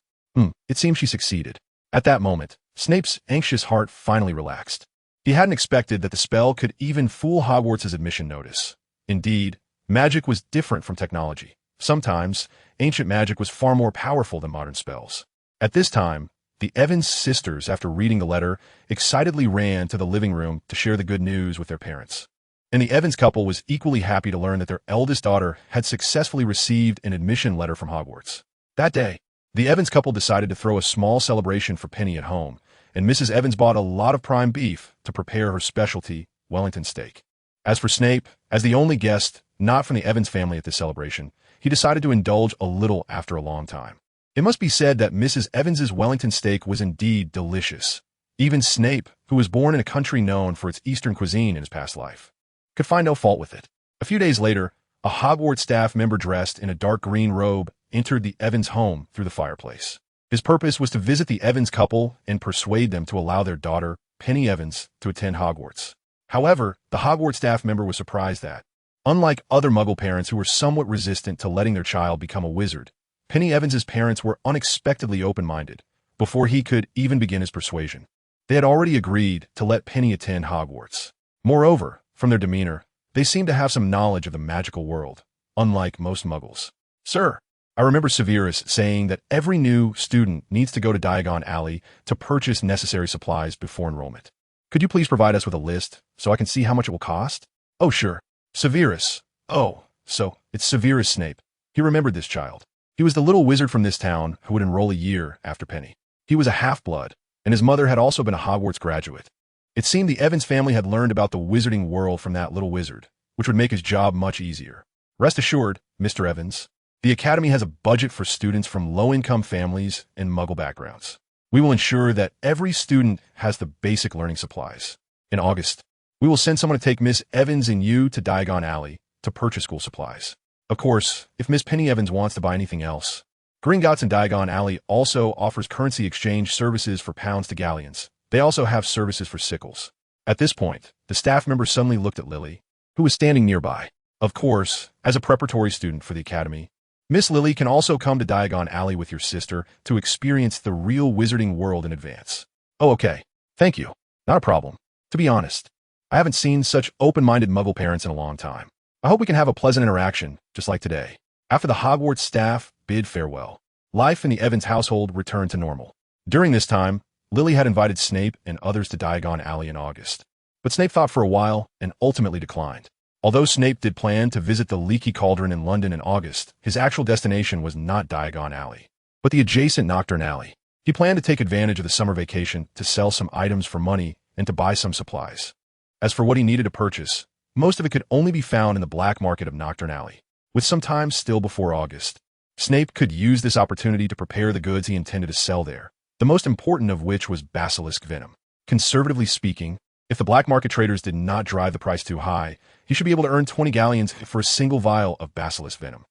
It seemed she succeeded. At that moment, Snape's anxious heart finally relaxed. He hadn't expected that the spell could even fool Hogwarts' admission notice. Indeed, magic was different from technology. Sometimes, ancient magic was far more powerful than modern spells. At this time, the Evans sisters, after reading the letter, excitedly ran to the living room to share the good news with their parents. And the Evans couple was equally happy to learn that their eldest daughter had successfully received an admission letter from Hogwarts. That day, the Evans couple decided to throw a small celebration for Penny at home, and Mrs. Evans bought a lot of prime beef to prepare her specialty, Wellington steak. As for Snape, as the only guest not from the Evans family at this celebration, he decided to indulge a little after a long time. It must be said that Mrs. Evans's Wellington steak was indeed delicious. Even Snape, who was born in a country known for its Eastern cuisine in his past life, could find no fault with it. A few days later, a Hogwarts staff member dressed in a dark green robe entered the Evans home through the fireplace. His purpose was to visit the Evans couple and persuade them to allow their daughter, Penny Evans, to attend Hogwarts. However, the Hogwarts staff member was surprised that, unlike other Muggle parents who were somewhat resistant to letting their child become a wizard, Penny Evans's parents were unexpectedly open-minded before he could even begin his persuasion. They had already agreed to let Penny attend Hogwarts. Moreover, from their demeanor, they seemed to have some knowledge of the magical world, unlike most Muggles. "Sir, I remember Severus saying that every new student needs to go to Diagon Alley to purchase necessary supplies before enrollment. Could you please provide us with a list so I can see how much it will cost?" "Oh, sure. Severus. Oh, so it's Severus Snape." He remembered this child. He was the little wizard from this town who would enroll a year after Penny. He was a half-blood, and his mother had also been a Hogwarts graduate. It seemed the Evans family had learned about the wizarding world from that little wizard, which would make his job much easier. "Rest assured, Mr. Evans, the Academy has a budget for students from low-income families and Muggle backgrounds. We will ensure that every student has the basic learning supplies. In August, we will send someone to take Miss Evans and you to Diagon Alley to purchase school supplies. Of course, if Miss Penny Evans wants to buy anything else, Gringotts and Diagon Alley also offers currency exchange services for pounds to galleons. They also have services for sickles." At this point, the staff member suddenly looked at Lily, who was standing nearby. "Of course, as a preparatory student for the Academy, Miss Lily can also come to Diagon Alley with your sister to experience the real wizarding world in advance." "Oh, okay. Thank you. Not a problem. To be honest, I haven't seen such open-minded Muggle parents in a long time. I hope we can have a pleasant interaction, just like today." After the Hogwarts staff bid farewell, life in the Evans household returned to normal. During this time, Lily had invited Snape and others to Diagon Alley in August, but Snape thought for a while and ultimately declined. Although Snape did plan to visit the Leaky Cauldron in London in August, his actual destination was not Diagon Alley, but the adjacent Knockturn Alley. He planned to take advantage of the summer vacation to sell some items for money and to buy some supplies. As for what he needed to purchase, most of it could only be found in the black market of Knockturn Alley, with some time still before August. Snape could use this opportunity to prepare the goods he intended to sell there, the most important of which was basilisk venom. Conservatively speaking, if the black market traders did not drive the price too high, he should be able to earn 20 galleons for a single vial of basilisk venom.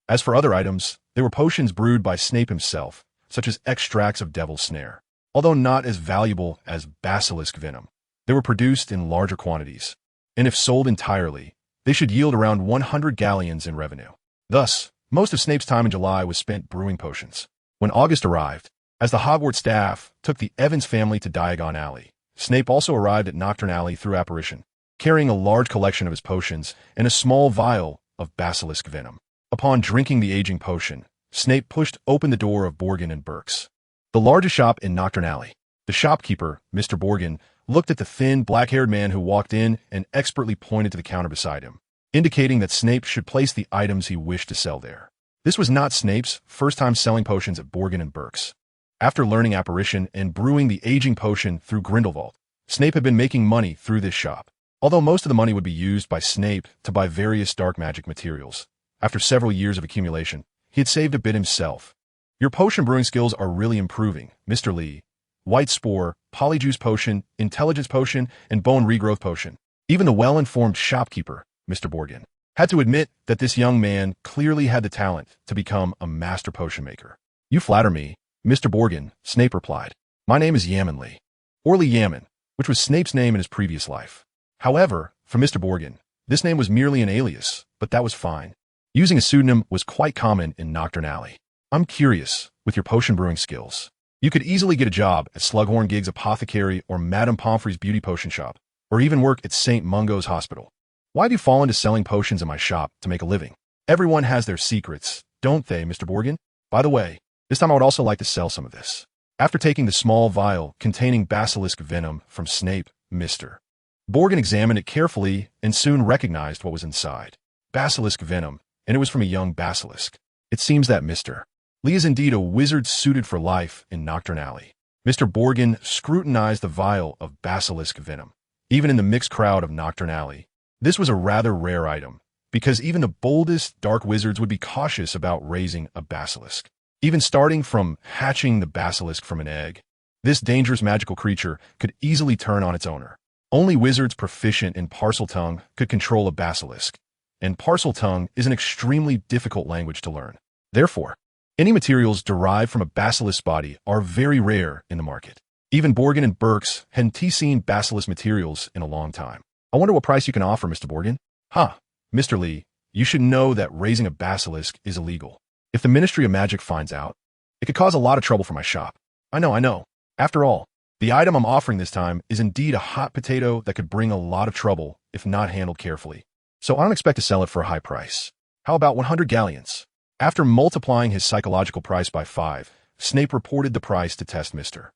As for other items, they were potions brewed by Snape himself, such as extracts of devil's snare. Although not as valuable as basilisk venom, they were produced in larger quantities, and if sold entirely, they should yield around 100 galleons in revenue. Thus, most of Snape's time in July was spent brewing potions. When August arrived, as the Hogwarts staff took the Evans family to Diagon Alley, Snape also arrived at Nocturne Alley through apparition, carrying a large collection of his potions and a small vial of basilisk venom. Upon drinking the aging potion, Snape pushed open the door of Borgin and Burke's, the largest shop in Nocturne Alley. The shopkeeper, Mr. Borgin, looked at the thin, black-haired man who walked in and expertly pointed to the counter beside him, indicating that Snape should place the items he wished to sell there. This was not Snape's first time selling potions at Borgin and Burke's. After learning apparition and brewing the aging potion through Grindelwald, Snape had been making money through this shop, although most of the money would be used by Snape to buy various dark magic materials. After several years of accumulation, he had saved a bit himself. Your potion brewing skills are really improving, Mr. Lee. White Spore, Polyjuice Potion, Intelligence Potion, and Bone Regrowth Potion. Even the well-informed shopkeeper, Mr. Borgin, had to admit that this young man clearly had the talent to become a master potion maker. You flatter me, Mr. Borgin, Snape replied. My name is Yaman Lee, or Lee Yaman, which was Snape's name in his previous life. However, for Mr. Borgin, this name was merely an alias, but that was fine. Using a pseudonym was quite common in Nocturne Alley. I'm curious, with your potion brewing skills, you could easily get a job at Slughorn Gig's apothecary or Madame Pomfrey's beauty potion shop, or even work at St. Mungo's hospital. Why do you fall into selling potions in my shop to make a living? Everyone has their secrets, don't they, Mr. Borgin? By the way, this time I would also like to sell some of this. After taking the small vial containing basilisk venom from Snape, Mr. Borgin examined it carefully and soon recognized what was inside. Basilisk venom, and it was from a young basilisk. It seems that Mr. Lee is indeed a wizard suited for life in Nocturne Alley. Mr. Borgin scrutinized the vial of basilisk venom. Even in the mixed crowd of Nocturne Alley, this was a rather rare item, because even the boldest dark wizards would be cautious about raising a basilisk. Even starting from hatching the basilisk from an egg, this dangerous magical creature could easily turn on its owner. Only wizards proficient in Parseltongue could control a basilisk, and Parseltongue is an extremely difficult language to learn. Therefore, any materials derived from a basilisk's body are very rare in the market. Even Borgin and Burke's hadn't seen basilisk materials in a long time. I wonder what price you can offer, Mr. Borgin? Mr. Lee, you should know that raising a basilisk is illegal. If the Ministry of Magic finds out, it could cause a lot of trouble for my shop. I know. After all, the item I'm offering this time is indeed a hot potato that could bring a lot of trouble if not handled carefully. So I don't expect to sell it for a high price. How about 100 galleons? After multiplying his psychological price by 5, Snape reported the price to test Mr.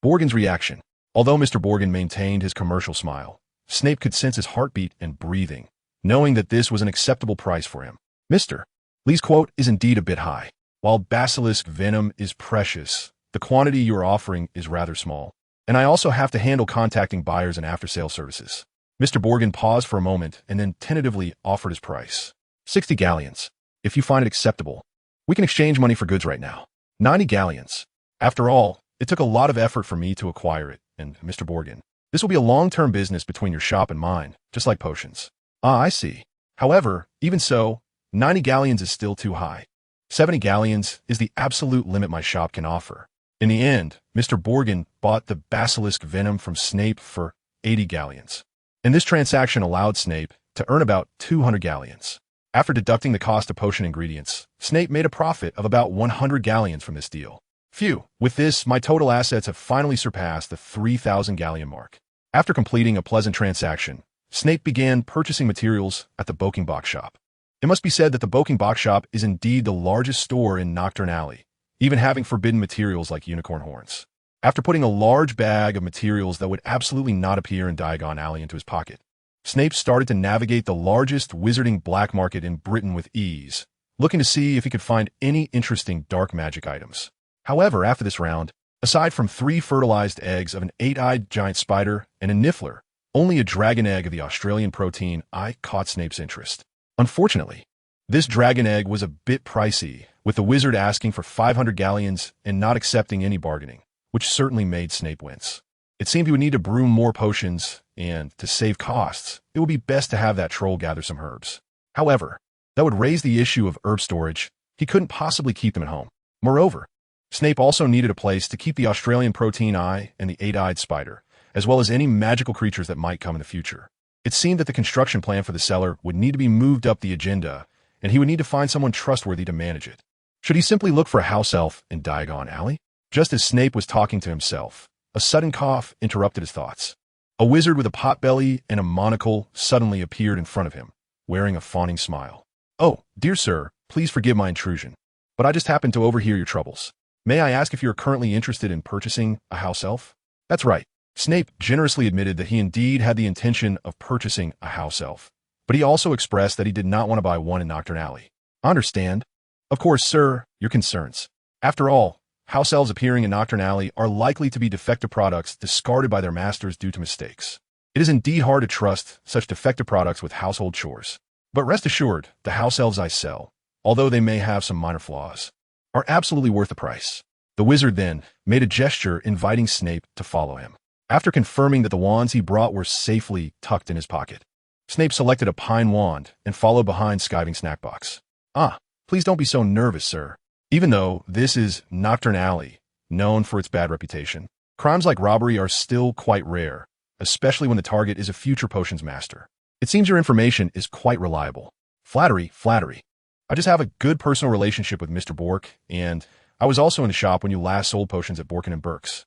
Borgin's reaction. Although Mr. Borgin maintained his commercial smile, Snape could sense his heartbeat and breathing, knowing that this was an acceptable price for him. Mr. Lee's quote is indeed a bit high. While basilisk venom is precious, the quantity you are offering is rather small, and I also have to handle contacting buyers and after-sale services. Mr. Borgin paused for a moment and then tentatively offered his price. 60 galleons. If you find it acceptable, we can exchange money for goods right now. 90 galleons. After all, it took a lot of effort for me to acquire it, and Mr. Borgin, this will be a long-term business between your shop and mine, just like potions. I see. However, even so, 90 galleons is still too high. 70 galleons is the absolute limit my shop can offer. In the end, Mr. Borgin bought the basilisk venom from Snape for 80 galleons. And this transaction allowed Snape to earn about 200 galleons. After deducting the cost of potion ingredients, Snape made a profit of about 100 galleons from this deal. Phew, with this, my total assets have finally surpassed the 3,000 galleon mark. After completing a pleasant transaction, Snape began purchasing materials at the Bokingbach shop. It must be said that the Bokingbach shop is indeed the largest store in Nocturne Alley, even having forbidden materials like unicorn horns. After putting a large bag of materials that would absolutely not appear in Diagon Alley into his pocket, Snape started to navigate the largest wizarding black market in Britain with ease, looking to see if he could find any interesting dark magic items. However, after this round, aside from 3 fertilized eggs of an 8-eyed giant spider and a niffler, only a dragon egg of the Australian protein eye caught Snape's interest. Unfortunately, this dragon egg was a bit pricey, with the wizard asking for 500 galleons and not accepting any bargaining. which certainly made Snape wince. It seemed he would need to brew more potions, and, to save costs, it would be best to have that troll gather some herbs. However, that would raise the issue of herb storage. He couldn't possibly keep them at home. Moreover, Snape also needed a place to keep the Australian protein eye and the eight-eyed spider, as well as any magical creatures that might come in the future. It seemed that the construction plan for the cellar would need to be moved up the agenda, and he would need to find someone trustworthy to manage it. Should he simply look for a house elf in Diagon Alley? Just as Snape was talking to himself, a sudden cough interrupted his thoughts. A wizard with a potbelly and a monocle suddenly appeared in front of him, wearing a fawning smile. "Oh, dear sir, please forgive my intrusion, but I just happened to overhear your troubles. May I ask if you are currently interested in purchasing a house elf?" That's right. Snape generously admitted that he indeed had the intention of purchasing a house elf, but he also expressed that he did not want to buy one in Nocturne Alley. "I understand. Of course, sir, your concerns. After all, house elves appearing in Nocturne Alley are likely to be defective products discarded by their masters due to mistakes. It is indeed hard to trust such defective products with household chores. But rest assured, the house elves I sell, although they may have some minor flaws, are absolutely worth the price." The wizard then made a gesture inviting Snape to follow him. After confirming that the wands he brought were safely tucked in his pocket, Snape selected a pine wand and followed behind Skiving Snackbox. "Ah, please don't be so nervous, sir. Even though this is Nocturne Alley, known for its bad reputation, crimes like robbery are still quite rare, especially when the target is a future potions master. It seems your information is quite reliable." "Flattery, flattery. I just have a good personal relationship with Mr. Bork, and I was also in the shop when you last sold potions at Borkin and Burke's."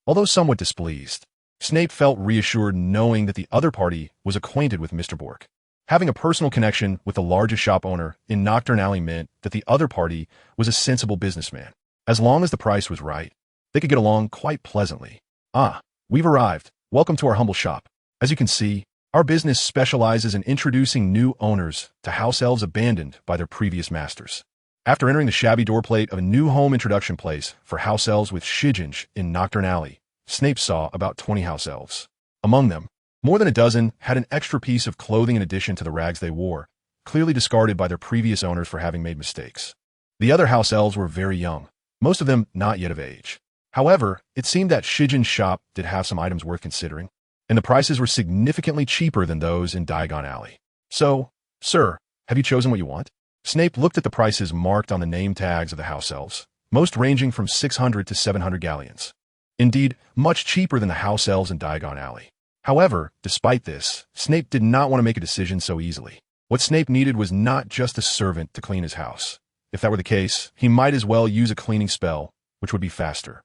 Although somewhat displeased, Snape felt reassured knowing that the other party was acquainted with Mr. Bork. Having a personal connection with the largest shop owner in Nocturne Alley meant that the other party was a sensible businessman. As long as the price was right, they could get along quite pleasantly. "Ah, we've arrived. Welcome to our humble shop. As you can see, our business specializes in introducing new owners to house elves abandoned by their previous masters." After entering the shabby doorplate of a new home introduction place for house elves with Shijinj in Nocturne Alley, Snape saw about 20 house elves. Among them, more than a dozen had an extra piece of clothing in addition to the rags they wore, clearly discarded by their previous owners for having made mistakes. The other house elves were very young, most of them not yet of age. However, it seemed that Shijin's shop did have some items worth considering, and the prices were significantly cheaper than those in Diagon Alley. "So, sir, have you chosen what you want?" Snape looked at the prices marked on the name tags of the house elves, most ranging from 600 to 700 galleons. Indeed, much cheaper than the house elves in Diagon Alley. However, despite this, Snape did not want to make a decision so easily. What Snape needed was not just a servant to clean his house. If that were the case, he might as well use a cleaning spell, which would be faster.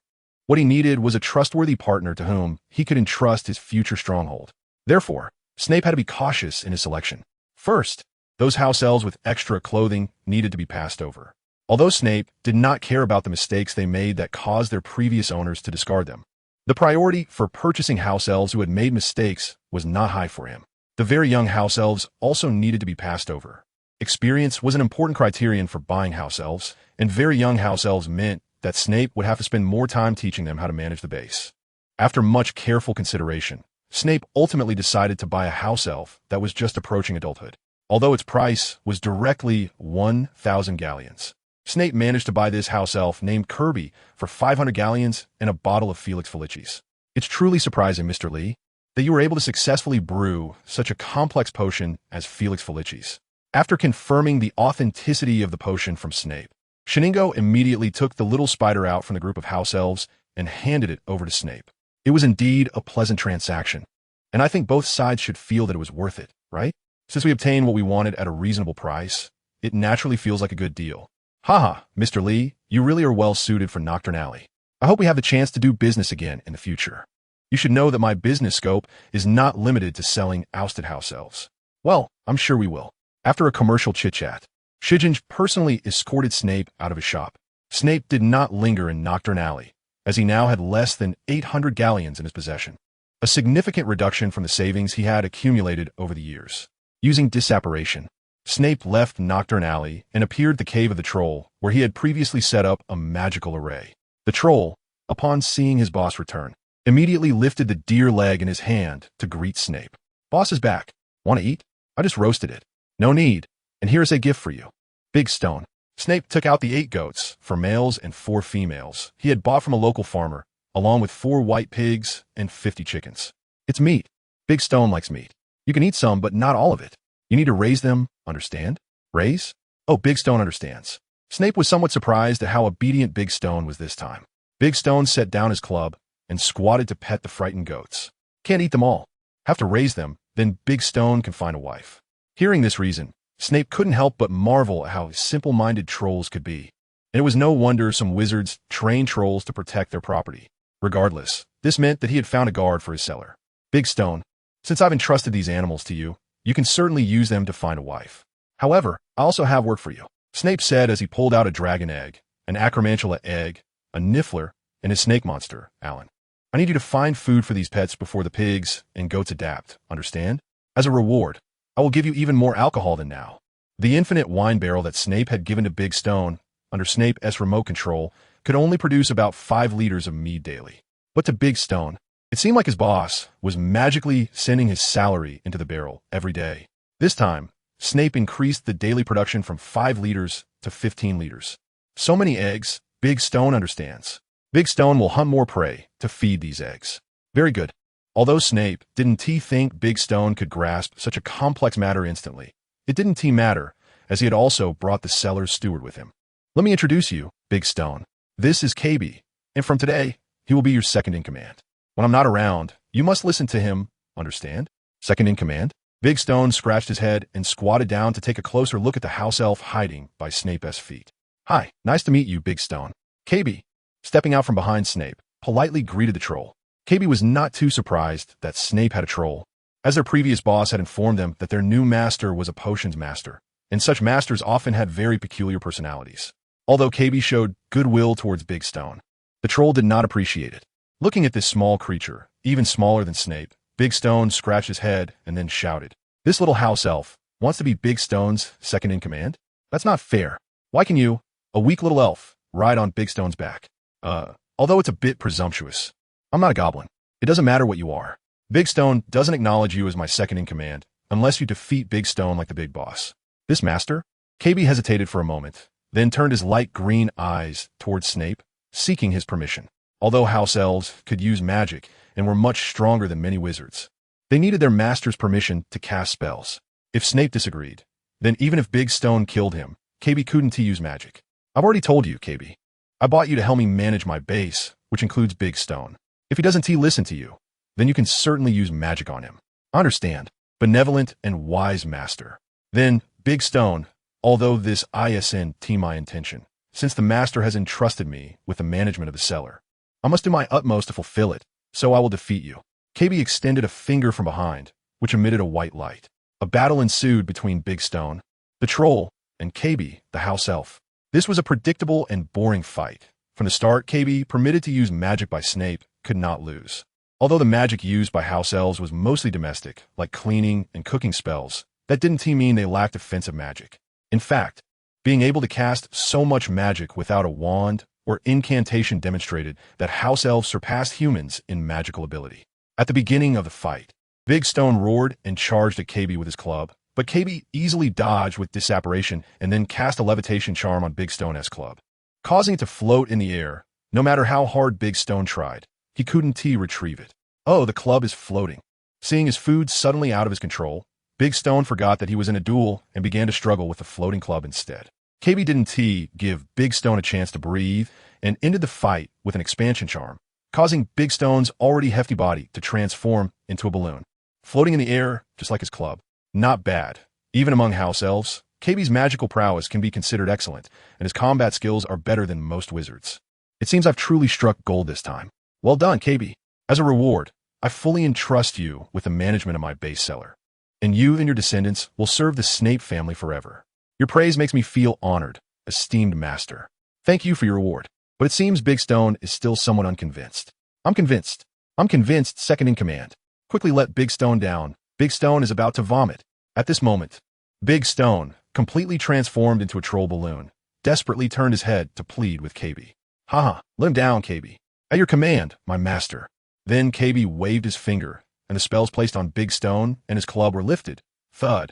What he needed was a trustworthy partner to whom he could entrust his future stronghold. Therefore, Snape had to be cautious in his selection. First, those house elves with extra clothing needed to be passed over. Although Snape did not care about the mistakes they made that caused their previous owners to discard them, the priority for purchasing house elves who had made mistakes was not high for him. The very young house elves also needed to be passed over. Experience was an important criterion for buying house elves, and very young house elves meant that Snape would have to spend more time teaching them how to manage the base. After much careful consideration, Snape ultimately decided to buy a house elf that was just approaching adulthood. Although its price was directly 1,000 galleons, Snape managed to buy this house elf named Kirby for 500 galleons and a bottle of Felix Felicis. "It's truly surprising, Mr. Lee, that you were able to successfully brew such a complex potion as Felix Felicis." After confirming the authenticity of the potion from Snape, Shiningo immediately took the little spider out from the group of house elves and handed it over to Snape. It was indeed a pleasant transaction, and I think both sides should feel that it was worth it, right? Since we obtained what we wanted at a reasonable price, it naturally feels like a good deal. "Haha, Mr. Lee, you really are well suited for Nocturne Alley. I hope we have the chance to do business again in the future. You should know that my business scope is not limited to selling ousted house elves." "Well, I'm sure we will." After a commercial chit-chat, Shijinj personally escorted Snape out of his shop. Snape did not linger in Nocturne Alley, as he now had less than 800 galleons in his possession, a significant reduction from the savings he had accumulated over the years. Using disapparation, Snape left Nocturne Alley and appeared at the cave of the troll, where he had previously set up a magical array. The troll, upon seeing his boss return, immediately lifted the deer leg in his hand to greet Snape. "Boss is back. Want to eat? I just roasted it." "No need, and here is a gift for you." Big stone. Snape took out the 8 goats, 4 males and 4 females, he had bought from a local farmer, along with 4 white pigs and 50 chickens. It's meat. Big Stone likes meat. You can eat some, but not all of it. You need to raise them, understand? Raise? Oh, Big Stone understands. Snape was somewhat surprised at how obedient Big Stone was this time. Big Stone set down his club and squatted to pet the frightened goats. Can't eat them all. Have to raise them, then Big Stone can find a wife. Hearing this reason, Snape couldn't help but marvel at how simple-minded trolls could be. And it was no wonder some wizards trained trolls to protect their property. Regardless, this meant that he had found a guard for his cellar. Big Stone, since I've entrusted these animals to you, you can certainly use them to find a wife. However, I also have work for you, Snape said as he pulled out a dragon egg, an acromantula egg, a niffler, and his snake monster, Alan. I need you to find food for these pets before the pigs and goats adapt, understand? As a reward, I will give you even more alcohol than now. The infinite wine barrel that Snape had given to Big Stone, under Snape's remote control, could only produce about 5 liters of mead daily. But to Big Stone, it seemed like his boss was magically sending his salary into the barrel every day. This time, Snape increased the daily production from 5 liters to 15 liters. So many eggs, Big Stone understands. Big Stone will hunt more prey to feed these eggs. Very good. Although Snape didn't think Big Stone could grasp such a complex matter instantly, it didn't matter, as he had also brought the cellar's steward with him. Let me introduce you, Big Stone. This is KB, and from today, he will be your second in command. When I'm not around, you must listen to him, understand? Second in command? Big Stone scratched his head and squatted down to take a closer look at the house elf hiding by Snape's feet. Hi, nice to meet you, Big Stone. KB, stepping out from behind Snape, politely greeted the troll. KB was not too surprised that Snape had a troll, as their previous boss had informed them that their new master was a potions master, and such masters often had very peculiar personalities. Although KB showed goodwill towards Big Stone, the troll did not appreciate it. Looking at this small creature, even smaller than Snape, Big Stone scratched his head and then shouted, "This little house elf wants to be Big Stone's second in command? That's not fair. Why can you, a weak little elf, ride on Big Stone's back? Although it's a bit presumptuous. I'm not a goblin. It doesn't matter what you are. Big Stone doesn't acknowledge you as my second in command unless you defeat Big Stone like the big boss." This master? KB hesitated for a moment, then turned his light green eyes towards Snape, seeking his permission. Although house elves could use magic and were much stronger than many wizards, they needed their master's permission to cast spells. If Snape disagreed, then even if Big Stone killed him, KB couldn't use magic. I've already told you, KB. I bought you to help me manage my base, which includes Big Stone. If he doesn't listen to you, then you can certainly use magic on him. I understand. Benevolent and wise master. Then, Big Stone, although this isn't my intention, since the master has entrusted me with the management of the cellar, I must do my utmost to fulfill it, so I will defeat you. KB extended a finger from behind, which emitted a white light. A battle ensued between Big Stone, the troll, and KB, the house elf. This was a predictable and boring fight. From the start, KB, permitted to use magic by Snape, could not lose. Although the magic used by house elves was mostly domestic, like cleaning and cooking spells, that didn't mean they lacked offensive magic. In fact, being able to cast so much magic without a wand or incantation demonstrated that house elves surpassed humans in magical ability. At the beginning of the fight, Big Stone roared and charged at KB with his club, but KB easily dodged with disapparation and then cast a levitation charm on Big Stone's club, causing it to float in the air. No matter how hard Big Stone tried, he couldn't retrieve it. Oh, the club is floating. Seeing his food suddenly out of his control, Big Stone forgot that he was in a duel and began to struggle with the floating club instead. KB didn't give Big Stone a chance to breathe and ended the fight with an expansion charm, causing Big Stone's already hefty body to transform into a balloon, floating in the air just like his club. Not bad. Even among house elves, KB's magical prowess can be considered excellent, and his combat skills are better than most wizards. It seems I've truly struck gold this time. Well done, KB. As a reward, I fully entrust you with the management of my base cellar, and you and your descendants will serve the Snape family forever. Your praise makes me feel honored, esteemed master. Thank you for your reward. But it seems Big Stone is still somewhat unconvinced. I'm convinced. I'm convinced, second in command. Quickly let Big Stone down. Big Stone is about to vomit. At this moment, Big Stone, completely transformed into a troll balloon, desperately turned his head to plead with KB. Haha, let him down, KB. At your command, my master. Then KB waved his finger, and the spells placed on Big Stone and his club were lifted. Thud.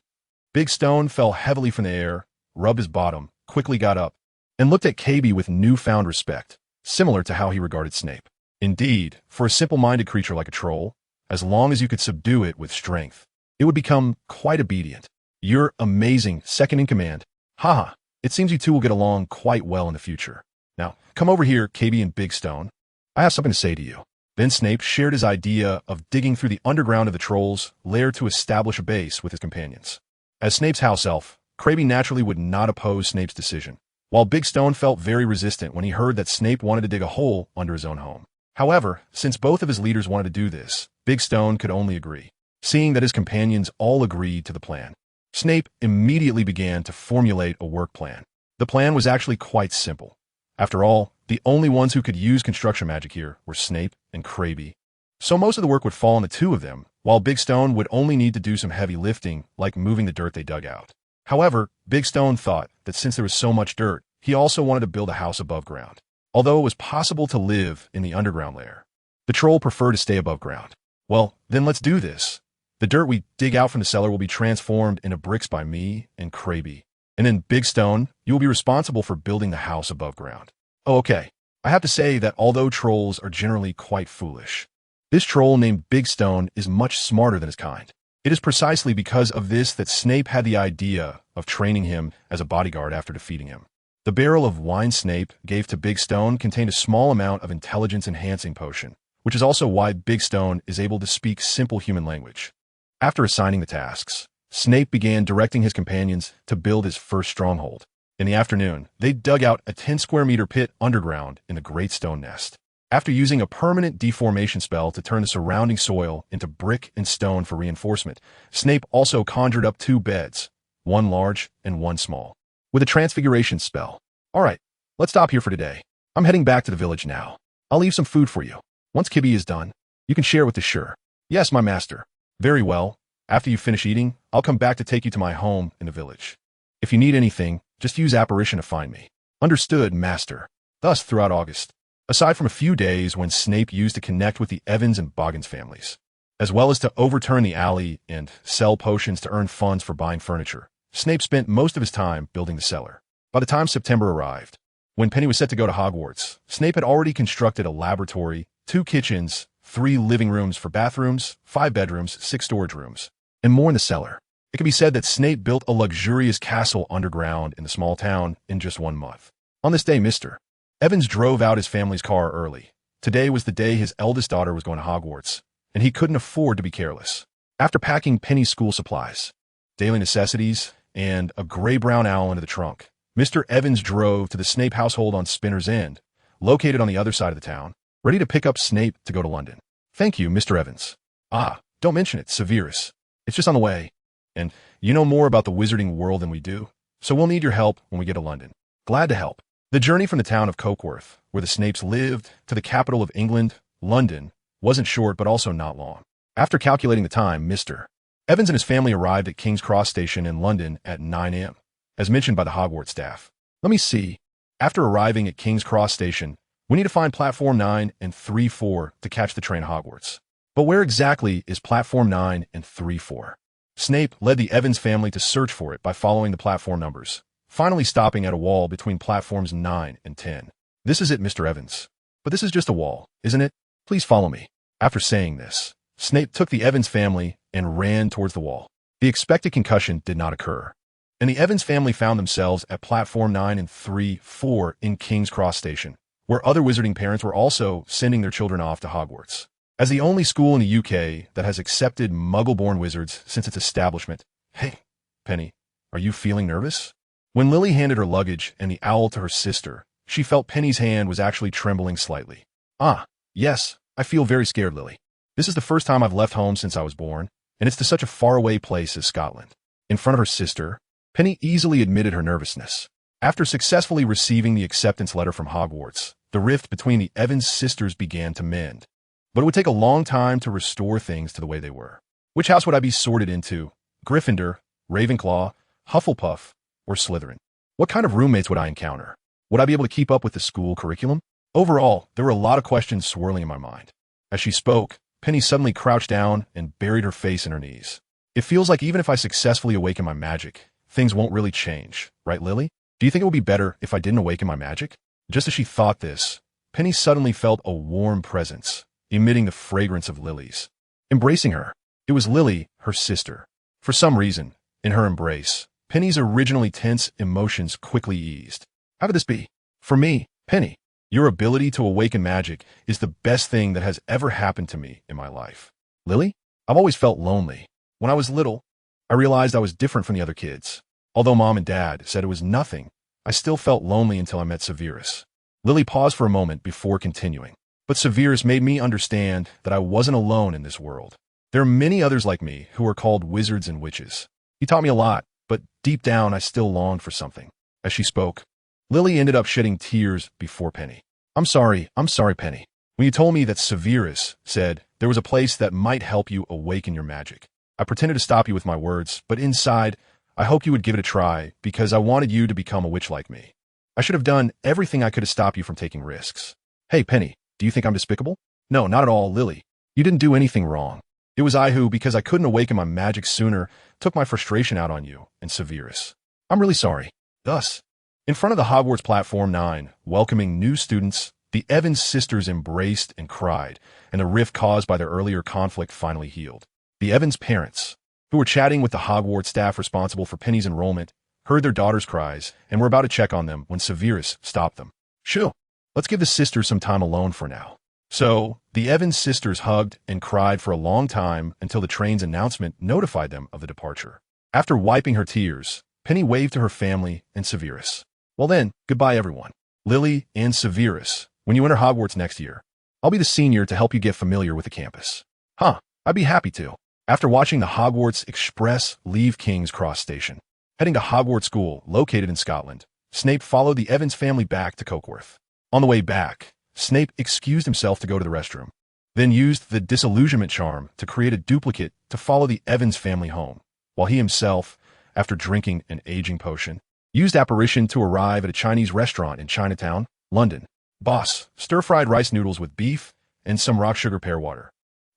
Big Stone fell heavily from the air, rubbed his bottom, quickly got up and looked at KB with newfound respect, similar to how he regarded Snape. Indeed, for a simple-minded creature like a troll, as long as you could subdue it with strength, it would become quite obedient. You're amazing, second in command. Haha, it seems you two will get along quite well in the future. Now, come over here, KB and Big Stone. I have something to say to you. Then Snape shared his idea of digging through the underground of the trolls' lair to establish a base with his companions. As Snape's house elf, Kraby naturally would not oppose Snape's decision, while Big Stone felt very resistant when he heard that Snape wanted to dig a hole under his own home. However, since both of his leaders wanted to do this, Big Stone could only agree, seeing that his companions all agreed to the plan. Snape immediately began to formulate a work plan. The plan was actually quite simple. After all, the only ones who could use construction magic here were Snape and Kraby. So most of the work would fall on the two of them, while Big Stone would only need to do some heavy lifting, like moving the dirt they dug out. However, Big Stone thought that since there was so much dirt, he also wanted to build a house above ground. Although it was possible to live in the underground lair, the troll preferred to stay above ground. Well, then let's do this. The dirt we dig out from the cellar will be transformed into bricks by me and Kraby. And then Big Stone, you will be responsible for building the house above ground. Oh, okay. I have to say that although trolls are generally quite foolish, this troll named Big Stone is much smarter than his kind. It is precisely because of this that Snape had the idea of training him as a bodyguard after defeating him. The barrel of wine Snape gave to Big Stone contained a small amount of intelligence-enhancing potion, which is also why Big Stone is able to speak simple human language. After assigning the tasks, Snape began directing his companions to build his first stronghold. In the afternoon, they dug out a 10-square-meter pit underground in the Great Stone Nest. After using a permanent deformation spell to turn the surrounding soil into brick and stone for reinforcement, Snape also conjured up 2 beds, one large and one small, with a transfiguration spell. All right, let's stop here for today. I'm heading back to the village now. I'll leave some food for you. Once Kibby is done, you can share with the Sure. Yes, my master. Very well. After you finish eating, I'll come back to take you to my home in the village. If you need anything, just use apparition to find me. Understood, master. Thus, throughout August, aside from a few days when Snape used to connect with the Evans and Boggins families, as well as to overturn the alley and sell potions to earn funds for buying furniture, Snape spent most of his time building the cellar. By the time September arrived, when Penny was set to go to Hogwarts, Snape had already constructed a laboratory, 2 kitchens, 3 living rooms for bathrooms, 5 bedrooms, 6 storage rooms, and more in the cellar. It can be said that Snape built a luxurious castle underground in the small town in just 1 month. On this day, Mr. Evans drove out his family's car early. Today was the day his eldest daughter was going to Hogwarts, and he couldn't afford to be careless. After packing Penny's school supplies, daily necessities, and a gray-brown owl into the trunk, Mr. Evans drove to the Snape household on Spinner's End, located on the other side of the town, ready to pick up Snape to go to London. Thank you, Mr. Evans. Ah, don't mention it, Severus. It's just on the way. And you know more about the wizarding world than we do, so we'll need your help when we get to London. Glad to help. The journey from the town of Cokeworth, where the Snapes lived, to the capital of England, London, wasn't short but also not long. After calculating the time, Mr. Evans and his family arrived at King's Cross Station in London at 9 a.m., as mentioned by the Hogwarts staff. Let me see. After arriving at King's Cross Station, we need to find Platform 9 and 3-4 to catch the train to Hogwarts. But where exactly is Platform 9 and 3-4? Snape led the Evans family to search for it by following the platform numbers, finally stopping at a wall between platforms 9 and 10. This is it, Mr. Evans. But this is just a wall, isn't it? Please follow me. After saying this, Snape took the Evans family and ran towards the wall. The expected concussion did not occur, and the Evans family found themselves at Platform 9 and 3-4 in King's Cross Station, where other wizarding parents were also sending their children off to Hogwarts. As the only school in the UK that has accepted Muggle-born wizards since its establishment. Hey, Penny, are you feeling nervous? When Lily handed her luggage and the owl to her sister, she felt Penny's hand was actually trembling slightly. Ah, yes, I feel very scared, Lily. This is the first time I've left home since I was born, and it's to such a faraway place as Scotland. In front of her sister, Penny easily admitted her nervousness. After successfully receiving the acceptance letter from Hogwarts, the rift between the Evans sisters began to mend. But it would take a long time to restore things to the way they were. Which house would I be sorted into? Gryffindor, Ravenclaw, Hufflepuff, or Slytherin? What kind of roommates would I encounter? Would I be able to keep up with the school curriculum? Overall, there were a lot of questions swirling in my mind. As she spoke, Penny suddenly crouched down and buried her face in her knees. It feels like even if I successfully awaken my magic, things won't really change, right, Lily? Do you think it would be better if I didn't awaken my magic? Just as she thought this, Penny suddenly felt a warm presence, emitting the fragrance of lilies. Embracing her, it was Lily, her sister. For some reason, in her embrace, Penny's originally tense emotions quickly eased. How could this be? For me, Penny, your ability to awaken magic is the best thing that has ever happened to me in my life. Lily, I've always felt lonely. When I was little, I realized I was different from the other kids. Although Mom and Dad said it was nothing, I still felt lonely until I met Severus. Lily paused for a moment before continuing. But Severus made me understand that I wasn't alone in this world. There are many others like me who are called wizards and witches. He taught me a lot, but deep down I still longed for something. As she spoke, Lily ended up shedding tears before Penny. I'm sorry, Penny. When you told me that Severus said there was a place that might help you awaken your magic, I pretended to stop you with my words, but inside, I hoped you would give it a try because I wanted you to become a witch like me. I should have done everything I could to stop you from taking risks. Hey, Penny, do you think I'm despicable? No, not at all, Lily. You didn't do anything wrong. It was I who, because I couldn't awaken my magic sooner, took my frustration out on you and Severus. I'm really sorry. Thus, in front of the Hogwarts Platform 9, welcoming new students, the Evans sisters embraced and cried, and the rift caused by their earlier conflict finally healed. The Evans parents, who were chatting with the Hogwarts staff responsible for Penny's enrollment, heard their daughter's cries and were about to check on them when Severus stopped them. Shoo, let's give the sisters some time alone for now. So, the Evans sisters hugged and cried for a long time until the train's announcement notified them of the departure. After wiping her tears, Penny waved to her family and Severus. Well then, goodbye everyone. Lily and Severus, when you enter Hogwarts next year, I'll be the senior to help you get familiar with the campus. Huh, I'd be happy to. After watching the Hogwarts Express leave King's Cross Station, heading to Hogwarts School, located in Scotland, Snape followed the Evans family back to Cokeworth. On the way back, Snape excused himself to go to the restroom, then used the disillusionment charm to create a duplicate to follow the Evans family home, while he himself, after drinking an aging potion, used apparition to arrive at a Chinese restaurant in Chinatown, London. Boss, stir-fried rice noodles with beef and some rock sugar pear water,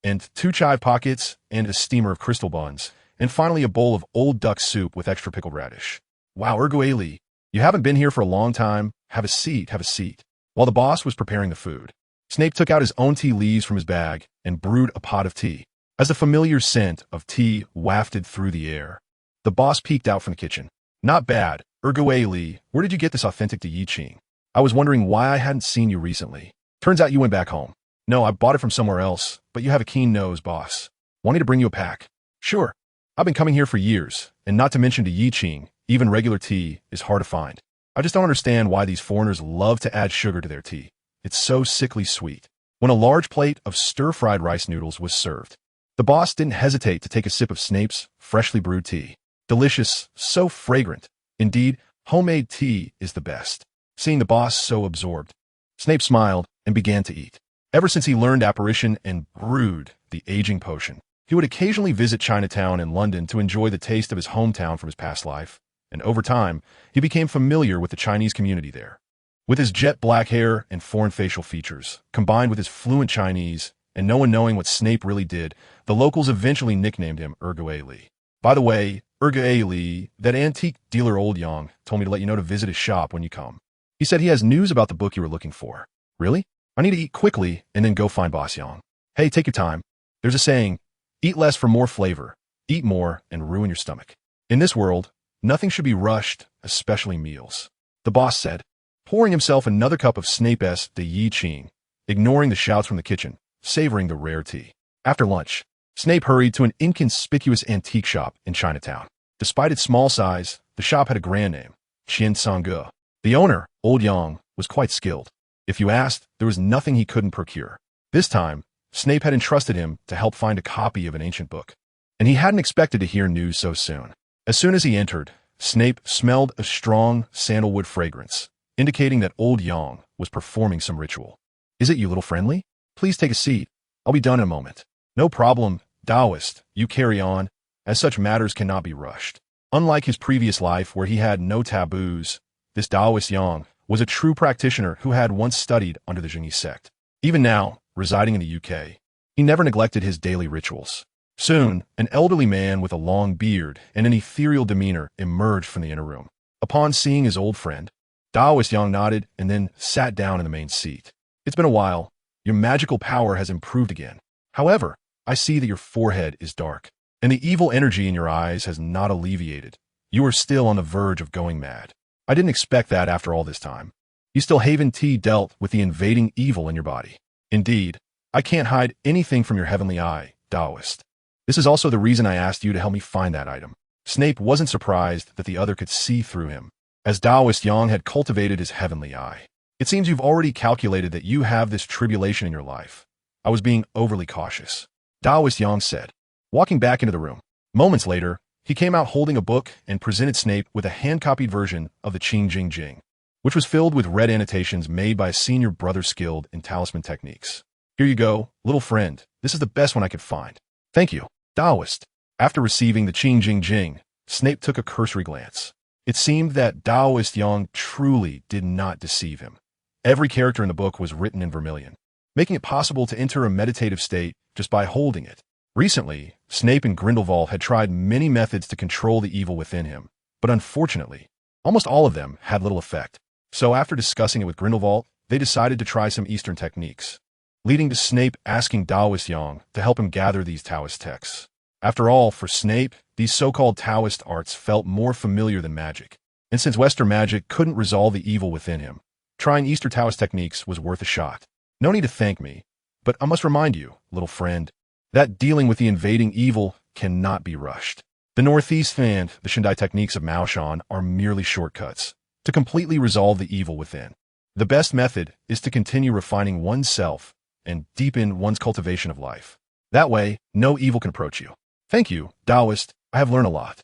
and 2 chive pockets and a steamer of crystal buns, and finally a bowl of old duck soup with extra pickled radish. Wow, Alley, you haven't been here for a long time. Have a seat, have a seat. While the boss was preparing the food, Snape took out his own tea leaves from his bag and brewed a pot of tea. As the familiar scent of tea wafted through the air, the boss peeked out from the kitchen. Not bad, Alley, where did you get this authentic Yi Ching? I was wondering why I hadn't seen you recently. Turns out you went back home. No, I bought it from somewhere else, but you have a keen nose, boss. Want me to bring you a pack? Sure. I've been coming here for years, and not to mention to Yi Ching, even regular tea is hard to find. I just don't understand why these foreigners love to add sugar to their tea. It's so sickly sweet. When a large plate of stir-fried rice noodles was served, the boss didn't hesitate to take a sip of Snape's freshly brewed tea. Delicious, so fragrant. Indeed, homemade tea is the best. Seeing the boss so absorbed, Snape smiled and began to eat. Ever since he learned apparition and brewed the aging potion, he would occasionally visit Chinatown in London to enjoy the taste of his hometown from his past life, and over time, he became familiar with the Chinese community there. With his jet black hair and foreign facial features, combined with his fluent Chinese, and no one knowing what Snape really did, the locals eventually nicknamed him Alley. By the way, Alley, that antique dealer Old Yang told me to let you know to visit his shop when you come. He said he has news about the book you were looking for. Really? I need to eat quickly and then go find Boss Yang. Hey, take your time. There's a saying, eat less for more flavor, eat more and ruin your stomach. In this world, nothing should be rushed, especially meals. The boss said, pouring himself another cup of Snape's Yi Ching, ignoring the shouts from the kitchen, savoring the rare tea. After lunch, Snape hurried to an inconspicuous antique shop in Chinatown. Despite its small size, the shop had a grand name, Qian Sangge. The owner, Old Yang, was quite skilled. If you asked, there was nothing he couldn't procure. This time, Snape had entrusted him to help find a copy of an ancient book, and he hadn't expected to hear news so soon. As soon as he entered, Snape smelled a strong sandalwood fragrance, indicating that Old Yang was performing some ritual. Is it you, little friendly? Please take a seat. I'll be done in a moment. No problem, Taoist, you carry on, as such matters cannot be rushed. Unlike his previous life where he had no taboos, this Taoist Yang was a true practitioner who had once studied under the Jingyi sect. Even now, residing in the UK, he never neglected his daily rituals. Soon, an elderly man with a long beard and an ethereal demeanor emerged from the inner room. Upon seeing his old friend, Daoist Yang nodded and then sat down in the main seat. It's been a while. Your magical power has improved again. However, I see that your forehead is dark, and the evil energy in your eyes has not alleviated. You are still on the verge of going mad. I didn't expect that after all this time. You still haven't dealt with the invading evil in your body. Indeed, I can't hide anything from your heavenly eye, Daoist. This is also the reason I asked you to help me find that item. Snape wasn't surprised that the other could see through him, as Daoist Yang had cultivated his heavenly eye. It seems you've already calculated that you have this tribulation in your life. I was being overly cautious, Daoist Yang said, walking back into the room. Moments later, he came out holding a book and presented Snape with a hand-copied version of the Qing Jing Jing, which was filled with red annotations made by a senior brother skilled in talisman techniques. Here you go, little friend. This is the best one I could find. Thank you, Daoist. After receiving the Qing Jing Jing, Snape took a cursory glance. It seemed that Daoist Yang truly did not deceive him. Every character in the book was written in vermilion, making it possible to enter a meditative state just by holding it. Recently, Snape and Grindelwald had tried many methods to control the evil within him, but unfortunately, almost all of them had little effect. So after discussing it with Grindelwald, they decided to try some Eastern techniques, leading to Snape asking Daoist Yang to help him gather these Taoist texts. After all, for Snape, these so-called Taoist arts felt more familiar than magic, and since Western magic couldn't resolve the evil within him, trying Eastern Taoist techniques was worth a shot. No need to thank me, but I must remind you, little friend, that dealing with the invading evil cannot be rushed. The Northeast and the Shindai techniques of Maoshan are merely shortcuts to completely resolve the evil within. The best method is to continue refining oneself and deepen one's cultivation of life. That way, no evil can approach you. Thank you, Daoist. I have learned a lot.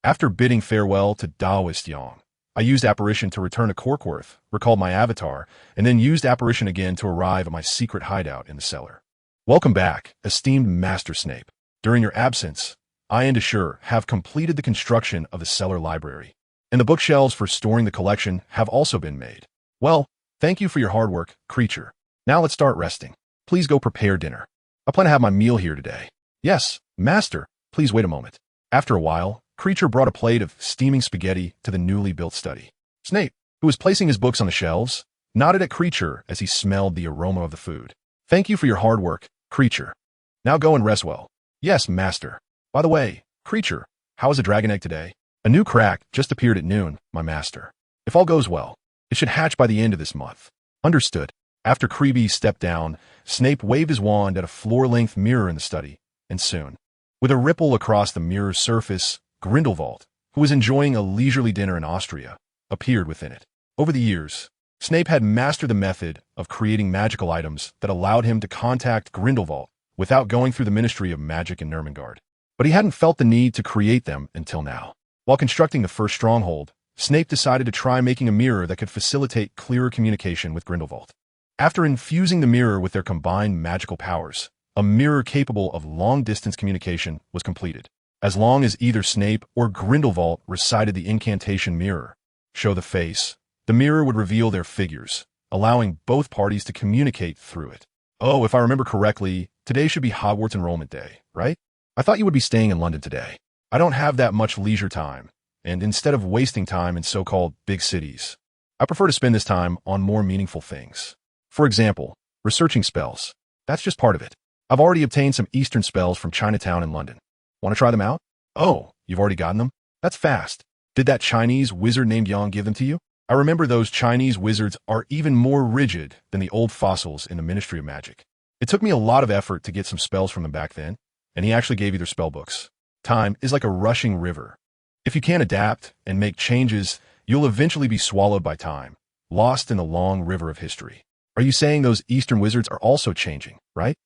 After bidding farewell to Daoist Yang, I used apparition to return to Corkworth, recalled my avatar, and then used apparition again to arrive at my secret hideout in the cellar. Welcome back, esteemed Master Snape. During your absence, I and Ashur have completed the construction of the cellar library, and the bookshelves for storing the collection have also been made. Well, thank you for your hard work, creature. Now let's start resting. Please go prepare dinner. I plan to have my meal here today. Yes, Master, please wait a moment. After a while, Creature brought a plate of steaming spaghetti to the newly built study. Snape, who was placing his books on the shelves, nodded at Creature as he smelled the aroma of the food. Thank you for your hard work, Creature. Now go and rest well. Yes, Master. By the way, Creature, how is a dragon egg today? A new crack just appeared at noon, my master. If all goes well, it should hatch by the end of this month. Understood. After Creeby stepped down, Snape waved his wand at a floor-length mirror in the study, and soon, with a ripple across the mirror's surface, Grindelwald, who was enjoying a leisurely dinner in Austria, appeared within it. Over the years, Snape had mastered the method of creating magical items that allowed him to contact Grindelwald without going through the Ministry of Magic in Nurmengard. But he hadn't felt the need to create them until now. While constructing the first stronghold, Snape decided to try making a mirror that could facilitate clearer communication with Grindelwald. After infusing the mirror with their combined magical powers, a mirror capable of long-distance communication was completed. As long as either Snape or Grindelwald recited the incantation mirror, show the face, the mirror would reveal their figures, allowing both parties to communicate through it. Oh, if I remember correctly, today should be Hogwarts enrollment day, right? I thought you would be staying in London today. I don't have that much leisure time, and instead of wasting time in so-called big cities, I prefer to spend this time on more meaningful things. For example, researching spells. That's just part of it. I've already obtained some Eastern spells from Chinatown in London. Want to try them out? Oh, you've already gotten them? That's fast. Did that Chinese wizard named Yang give them to you? I remember those Chinese wizards are even more rigid than the old fossils in the Ministry of Magic. It took me a lot of effort to get some spells from them back then, and he actually gave you their spell books. Time is like a rushing river. If you can't adapt and make changes, you'll eventually be swallowed by time, lost in the long river of history. Are you saying those Eastern wizards are also changing, right?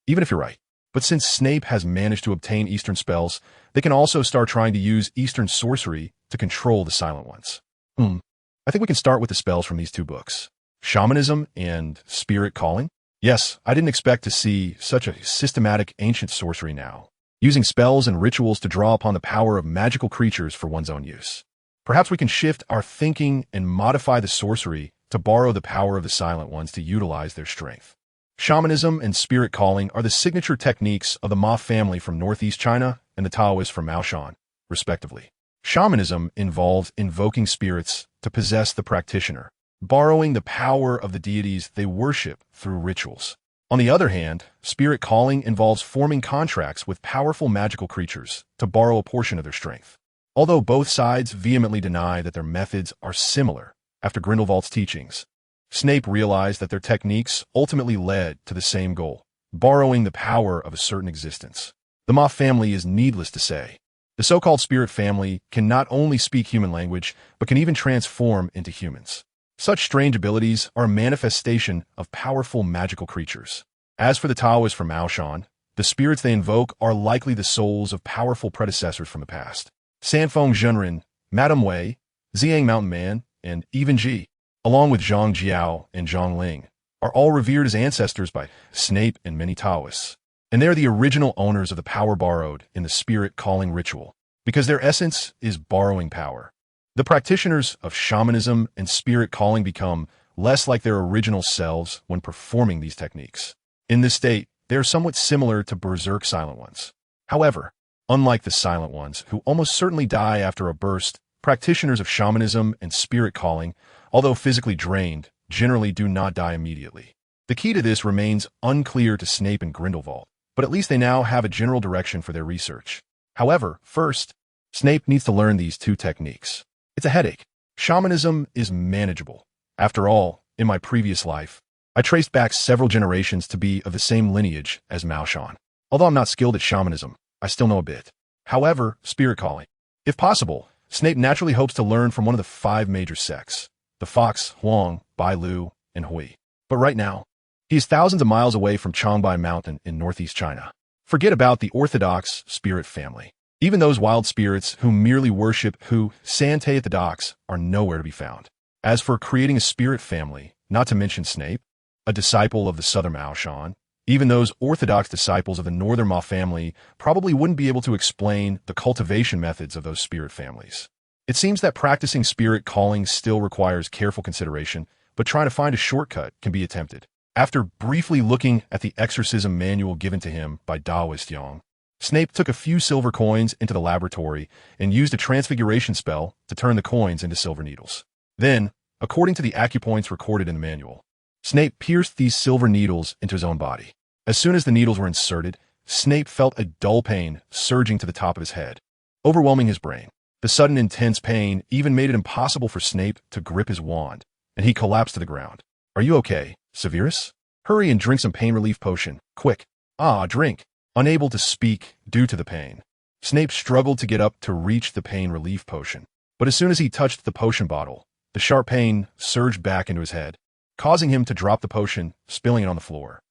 Even if you're right. But since Snape has managed to obtain Eastern spells, they can also start trying to use Eastern sorcery to control the Silent Ones. I think we can start with the spells from these two books. Shamanism and Spirit Calling? Yes, I didn't expect to see such a systematic ancient sorcery now, using spells and rituals to draw upon the power of magical creatures for one's own use. Perhaps we can shift our thinking and modify the sorcery to borrow the power of the Silent Ones to utilize their strength. Shamanism and Spirit Calling are the signature techniques of the Ma family from Northeast China and the Taoists from Maoshan, respectively. Shamanism involves invoking spirits to possess the practitioner, borrowing the power of the deities they worship through rituals. On the other hand, spirit calling involves forming contracts with powerful magical creatures to borrow a portion of their strength. Although both sides vehemently deny that their methods are similar, after Grindelwald's teachings, Snape realized that their techniques ultimately led to the same goal, borrowing the power of a certain existence. The Moth family is needless to say. The so-called spirit family can not only speak human language, but can even transform into humans. Such strange abilities are a manifestation of powerful magical creatures. As for the Taoists from Maoshan, the spirits they invoke are likely the souls of powerful predecessors from the past. Sanfeng Zhenren, Madame Wei, Ziyang Mountain Man, and even Ji, along with Zhang Jiao and Zhang Ling, are all revered as ancestors by Snape and many Taoists. And they're the original owners of the power borrowed in the spirit calling ritual, because their essence is borrowing power. The practitioners of shamanism and spirit calling become less like their original selves when performing these techniques. In this state, they are somewhat similar to berserk silent ones. However, unlike the silent ones, who almost certainly die after a burst, practitioners of shamanism and spirit calling, although physically drained, generally do not die immediately. The key to this remains unclear to Snape and Grindelwald, but at least they now have a general direction for their research. However, first, Snape needs to learn these two techniques. It's a headache. Shamanism is manageable. After all, in my previous life, I traced back several generations to be of the same lineage as Maoshan. Although I'm not skilled at shamanism, I still know a bit. However, spirit calling. If possible, Snape naturally hopes to learn from one of the 5 major sects: the Fox, Huang, Bai Lu, and Hui. But right now, he is thousands of miles away from Changbai Mountain in northeast China. Forget about the orthodox spirit family. Even those wild spirits who merely worship Hu Sante at the docks are nowhere to be found. As for creating a spirit family, not to mention Snape, a disciple of the Southern Maoshan, even those orthodox disciples of the Northern Ma family probably wouldn't be able to explain the cultivation methods of those spirit families. It seems that practicing spirit calling still requires careful consideration, but trying to find a shortcut can be attempted. After briefly looking at the exorcism manual given to him by Taoist Yang, Snape took a few silver coins into the laboratory and used a transfiguration spell to turn the coins into silver needles. Then, according to the acupoints recorded in the manual, Snape pierced these silver needles into his own body. As soon as the needles were inserted, Snape felt a dull pain surging to the top of his head, overwhelming his brain. The sudden intense pain even made it impossible for Snape to grip his wand, and he collapsed to the ground. "Are you okay, Severus? Hurry and drink some pain relief potion, quick." "Ah, drink." Unable to speak due to the pain, Snape struggled to get up to reach the pain relief potion. But as soon as he touched the potion bottle, the sharp pain surged back into his head, causing him to drop the potion, spilling it on the floor.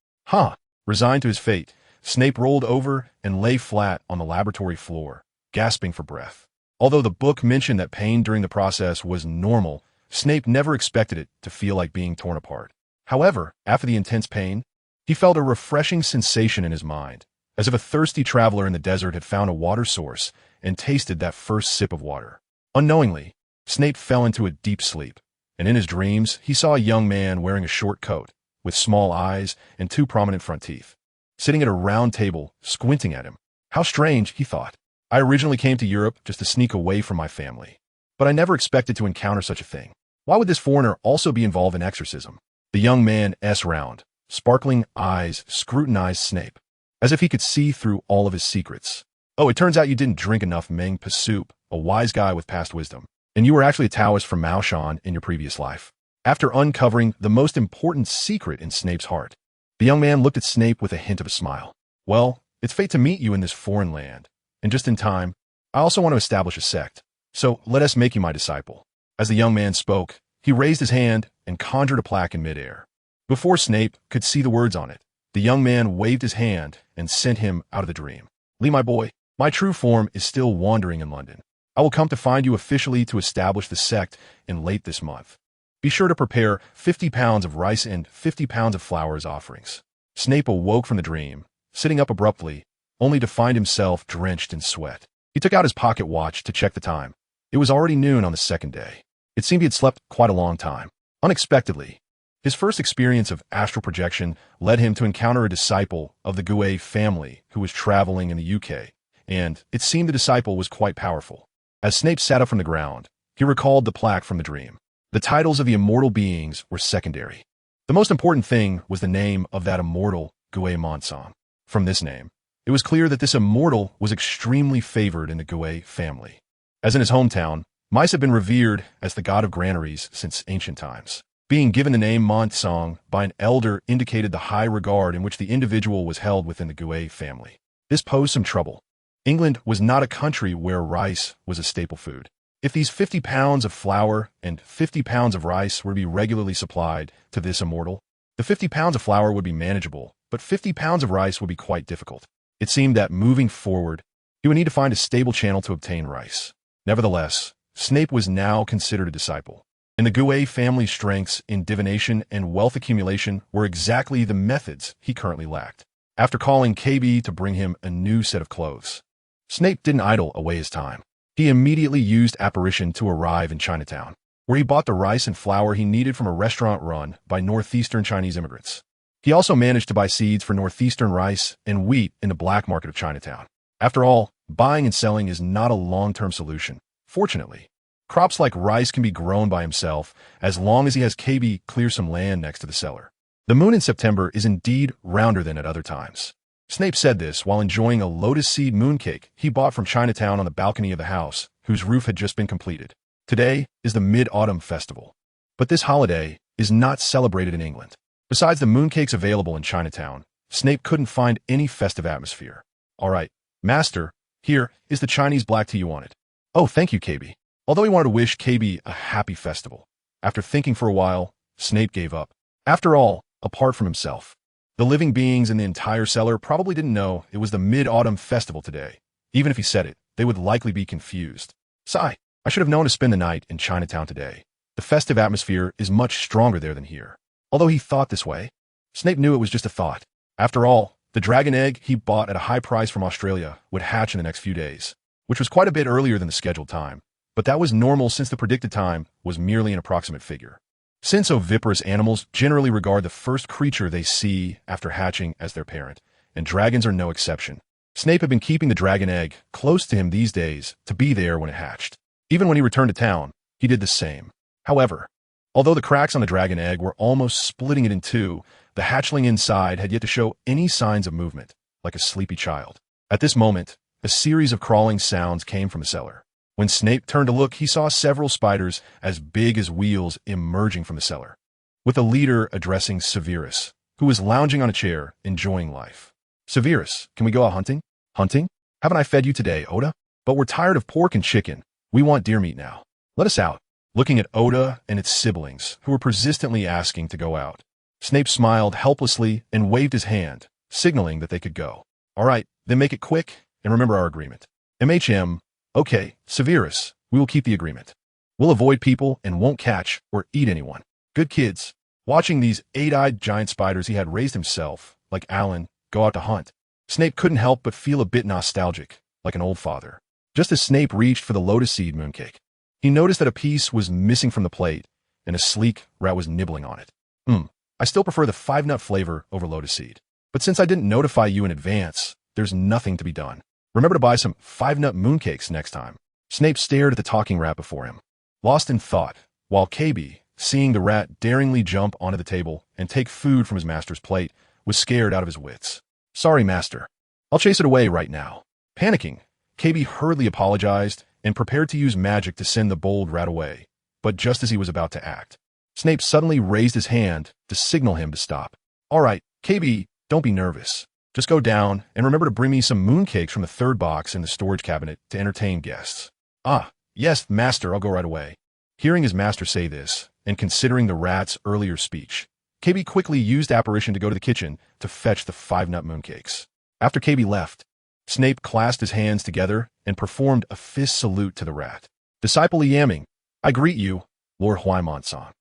Resigned to his fate, Snape rolled over and lay flat on the laboratory floor, gasping for breath. Although the book mentioned that pain during the process was normal, Snape never expected it to feel like being torn apart. However, after the intense pain, he felt a refreshing sensation in his mind, as if a thirsty traveler in the desert had found a water source and tasted that first sip of water. Unknowingly, Snape fell into a deep sleep, and in his dreams, he saw a young man wearing a short coat, with small eyes and 2 prominent front teeth, sitting at a round table, squinting at him. How strange, he thought. I originally came to Europe just to sneak away from my family, but I never expected to encounter such a thing. Why would this foreigner also be involved in exorcism? The young man's round, sparkling eyes scrutinized Snape, as if he could see through all of his secrets. "Oh, it turns out you didn't drink enough Meng Pa soup, a wise guy with past wisdom, and you were actually a Taoist from Maoshan in your previous life." After uncovering the most important secret in Snape's heart, the young man looked at Snape with a hint of a smile. "Well, it's fate to meet you in this foreign land, and just in time. I also want to establish a sect, so let us make you my disciple." As the young man spoke, he raised his hand and conjured a plaque in midair. Before Snape could see the words on it, the young man waved his hand and sent him out of the dream. "Lee, my boy, my true form is still wandering in London. I will come to find you officially to establish the sect in late this month. Be sure to prepare 50 pounds of rice and 50 pounds of flour as offerings." Snape awoke from the dream, sitting up abruptly, only to find himself drenched in sweat. He took out his pocket watch to check the time. It was already noon on the second day. It seemed he had slept quite a long time. Unexpectedly, his first experience of astral projection led him to encounter a disciple of the Gouet family who was traveling in the UK, and it seemed the disciple was quite powerful. As Snape sat up from the ground, he recalled the plaque from the dream. The titles of the immortal beings were secondary. The most important thing was the name of that immortal Gouet Monsong. From this name, it was clear that this immortal was extremely favored in the Gouet family. As in his hometown, mice have been revered as the god of granaries since ancient times. Being given the name Monsong by an elder indicated the high regard in which the individual was held within the Gouet family. This posed some trouble. England was not a country where rice was a staple food. If these 50 pounds of flour and 50 pounds of rice were to be regularly supplied to this immortal, the 50 pounds of flour would be manageable, but 50 pounds of rice would be quite difficult. It seemed that moving forward, he would need to find a stable channel to obtain rice. Nevertheless, Snape was now considered a disciple. And the Gouet family's strengths in divination and wealth accumulation were exactly the methods he currently lacked. After calling KB to bring him a new set of clothes, Snape didn't idle away his time. He immediately used apparition to arrive in Chinatown, where he bought the rice and flour he needed from a restaurant run by northeastern Chinese immigrants. He also managed to buy seeds for northeastern rice and wheat in the black market of Chinatown. After all, buying and selling is not a long-term solution, fortunately. Crops like rice can be grown by himself as long as he has KB clear some land next to the cellar. The moon in September is indeed rounder than at other times. Snape said this while enjoying a lotus seed mooncake he bought from Chinatown on the balcony of the house, whose roof had just been completed. Today is the Mid-Autumn Festival, but this holiday is not celebrated in England. Besides the mooncakes available in Chinatown, Snape couldn't find any festive atmosphere. All right, Master, here is the Chinese black tea you wanted. Oh, thank you, KB. Although he wanted to wish KB a happy festival, after thinking for a while, Snape gave up. After all, apart from himself, the living beings in the entire cellar probably didn't know it was the Mid-Autumn Festival today. Even if he said it, they would likely be confused. Sigh, I should have known to spend the night in Chinatown today. The festive atmosphere is much stronger there than here. Although he thought this way, Snape knew it was just a thought. After all, the dragon egg he bought at a high price from Australia would hatch in the next few days, which was quite a bit earlier than the scheduled time. But that was normal since the predicted time was merely an approximate figure. Since oviparous animals generally regard the first creature they see after hatching as their parent, and dragons are no exception, Snape had been keeping the dragon egg close to him these days to be there when it hatched. Even when he returned to town, he did the same. However, although the cracks on the dragon egg were almost splitting it in two, the hatchling inside had yet to show any signs of movement, like a sleepy child. At this moment, a series of crawling sounds came from the cellar. When Snape turned to look, he saw several spiders as big as wheels emerging from the cellar, with the leader addressing Severus, who was lounging on a chair, enjoying life. Severus, can we go out hunting? Hunting? Haven't I fed you today, Oda? But we're tired of pork and chicken. We want deer meat now. Let us out. Looking at Oda and its siblings, who were persistently asking to go out, Snape smiled helplessly and waved his hand, signaling that they could go. All right, then make it quick and remember our agreement. MHM. Okay, Severus, we will keep the agreement. We'll avoid people and won't catch or eat anyone. Good kids. Watching these eight-eyed giant spiders he had raised himself, like Alan, go out to hunt, Snape couldn't help but feel a bit nostalgic, like an old father. Just as Snape reached for the lotus seed mooncake, he noticed that a piece was missing from the plate, and a sleek rat was nibbling on it. I still prefer the 5-nut flavor over lotus seed. But since I didn't notify you in advance, there's nothing to be done. Remember to buy some 5-nut mooncakes next time. Snape stared at the talking rat before him, lost in thought, while KB, seeing the rat daringly jump onto the table and take food from his master's plate, was scared out of his wits. Sorry, master. I'll chase it away right now. Panicking, KB hurriedly apologized and prepared to use magic to send the bold rat away. But just as he was about to act, Snape suddenly raised his hand to signal him to stop. All right, KB, don't be nervous. Just go down and remember to bring me some mooncakes from the third box in the storage cabinet to entertain guests. Ah, yes, master, I'll go right away. Hearing his master say this, and considering the rat's earlier speech, KB quickly used apparition to go to the kitchen to fetch the 5-nut mooncakes. After KB left, Snape clasped his hands together and performed a fist salute to the rat. Disciple of Yamming, I greet you, Lord Huaimon-san.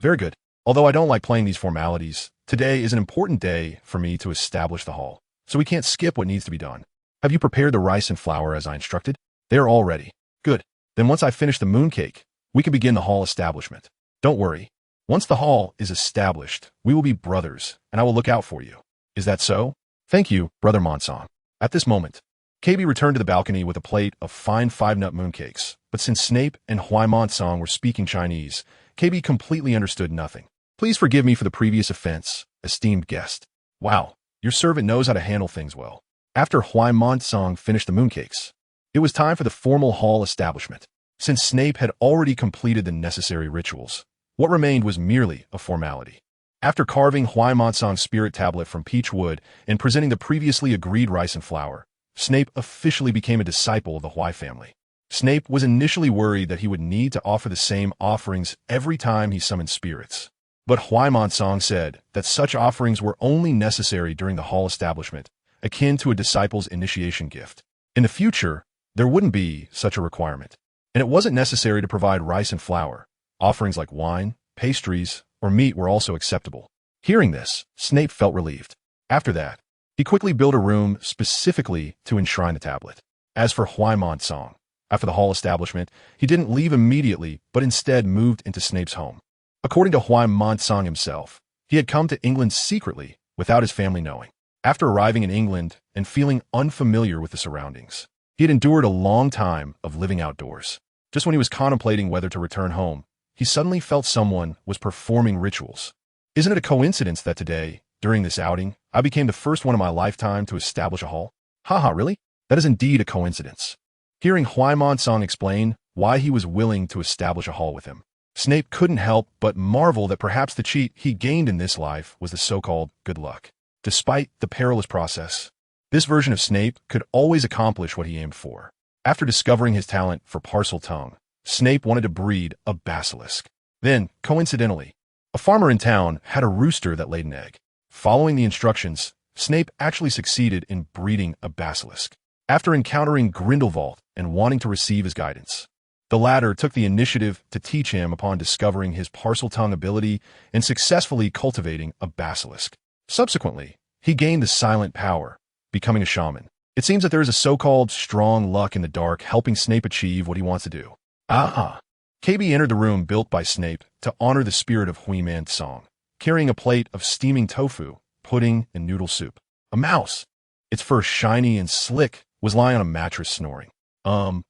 Very good. Although I don't like playing these formalities, today is an important day for me to establish the hall, so we can't skip what needs to be done. Have you prepared the rice and flour as I instructed? They are all ready. Good. Then once I finish the mooncake, we can begin the hall establishment. Don't worry. Once the hall is established, we will be brothers, and I will look out for you. Is that so? Thank you, Brother Monsong. At this moment, KB returned to the balcony with a plate of fine five-nut mooncakes, but since Snape and Huaimon were speaking Chinese, KB completely understood nothing. Please forgive me for the previous offense, esteemed guest. Wow, your servant knows how to handle things well. After Huaimon finished the mooncakes, it was time for the formal hall establishment. Since Snape had already completed the necessary rituals, what remained was merely a formality. After carving Huaimon spirit tablet from peach wood and presenting the previously agreed rice and flour, Snape officially became a disciple of the Hui family. Snape was initially worried that he would need to offer the same offerings every time he summoned spirits. But Huaimon said that such offerings were only necessary during the hall establishment, akin to a disciple's initiation gift. In the future, there wouldn't be such a requirement, and it wasn't necessary to provide rice and flour. Offerings like wine, pastries, or meat were also acceptable. Hearing this, Snape felt relieved. After that, he quickly built a room specifically to enshrine the tablet. As for Huaimon, after the hall establishment, he didn't leave immediately, but instead moved into Snape's home. According to Huaimon himself, he had come to England secretly without his family knowing. After arriving in England and feeling unfamiliar with the surroundings, he had endured a long time of living outdoors. Just when he was contemplating whether to return home, he suddenly felt someone was performing rituals. Isn't it a coincidence that today, during this outing, I became the first one in my lifetime to establish a hall? Haha, really? That is indeed a coincidence. Hearing Huaimon explain why he was willing to establish a hall with him, Snape couldn't help but marvel that perhaps the cheat he gained in this life was the so-called good luck. Despite the perilous process, this version of Snape could always accomplish what he aimed for. After discovering his talent for parcel tongue, Snape wanted to breed a basilisk. Then, coincidentally, a farmer in town had a rooster that laid an egg. Following the instructions, Snape actually succeeded in breeding a basilisk. After encountering Grindelwald and wanting to receive his guidance, the latter took the initiative to teach him upon discovering his parcel tongue ability and successfully cultivating a basilisk. Subsequently, he gained the silent power, becoming a shaman. It seems that there is a so-called strong luck in the dark helping Snape achieve what he wants to do. KB entered the room built by Snape to honor the spirit of Huaimon, carrying a plate of steaming tofu, pudding, and noodle soup. A mouse, its fur shiny and slick, was lying on a mattress snoring. Lord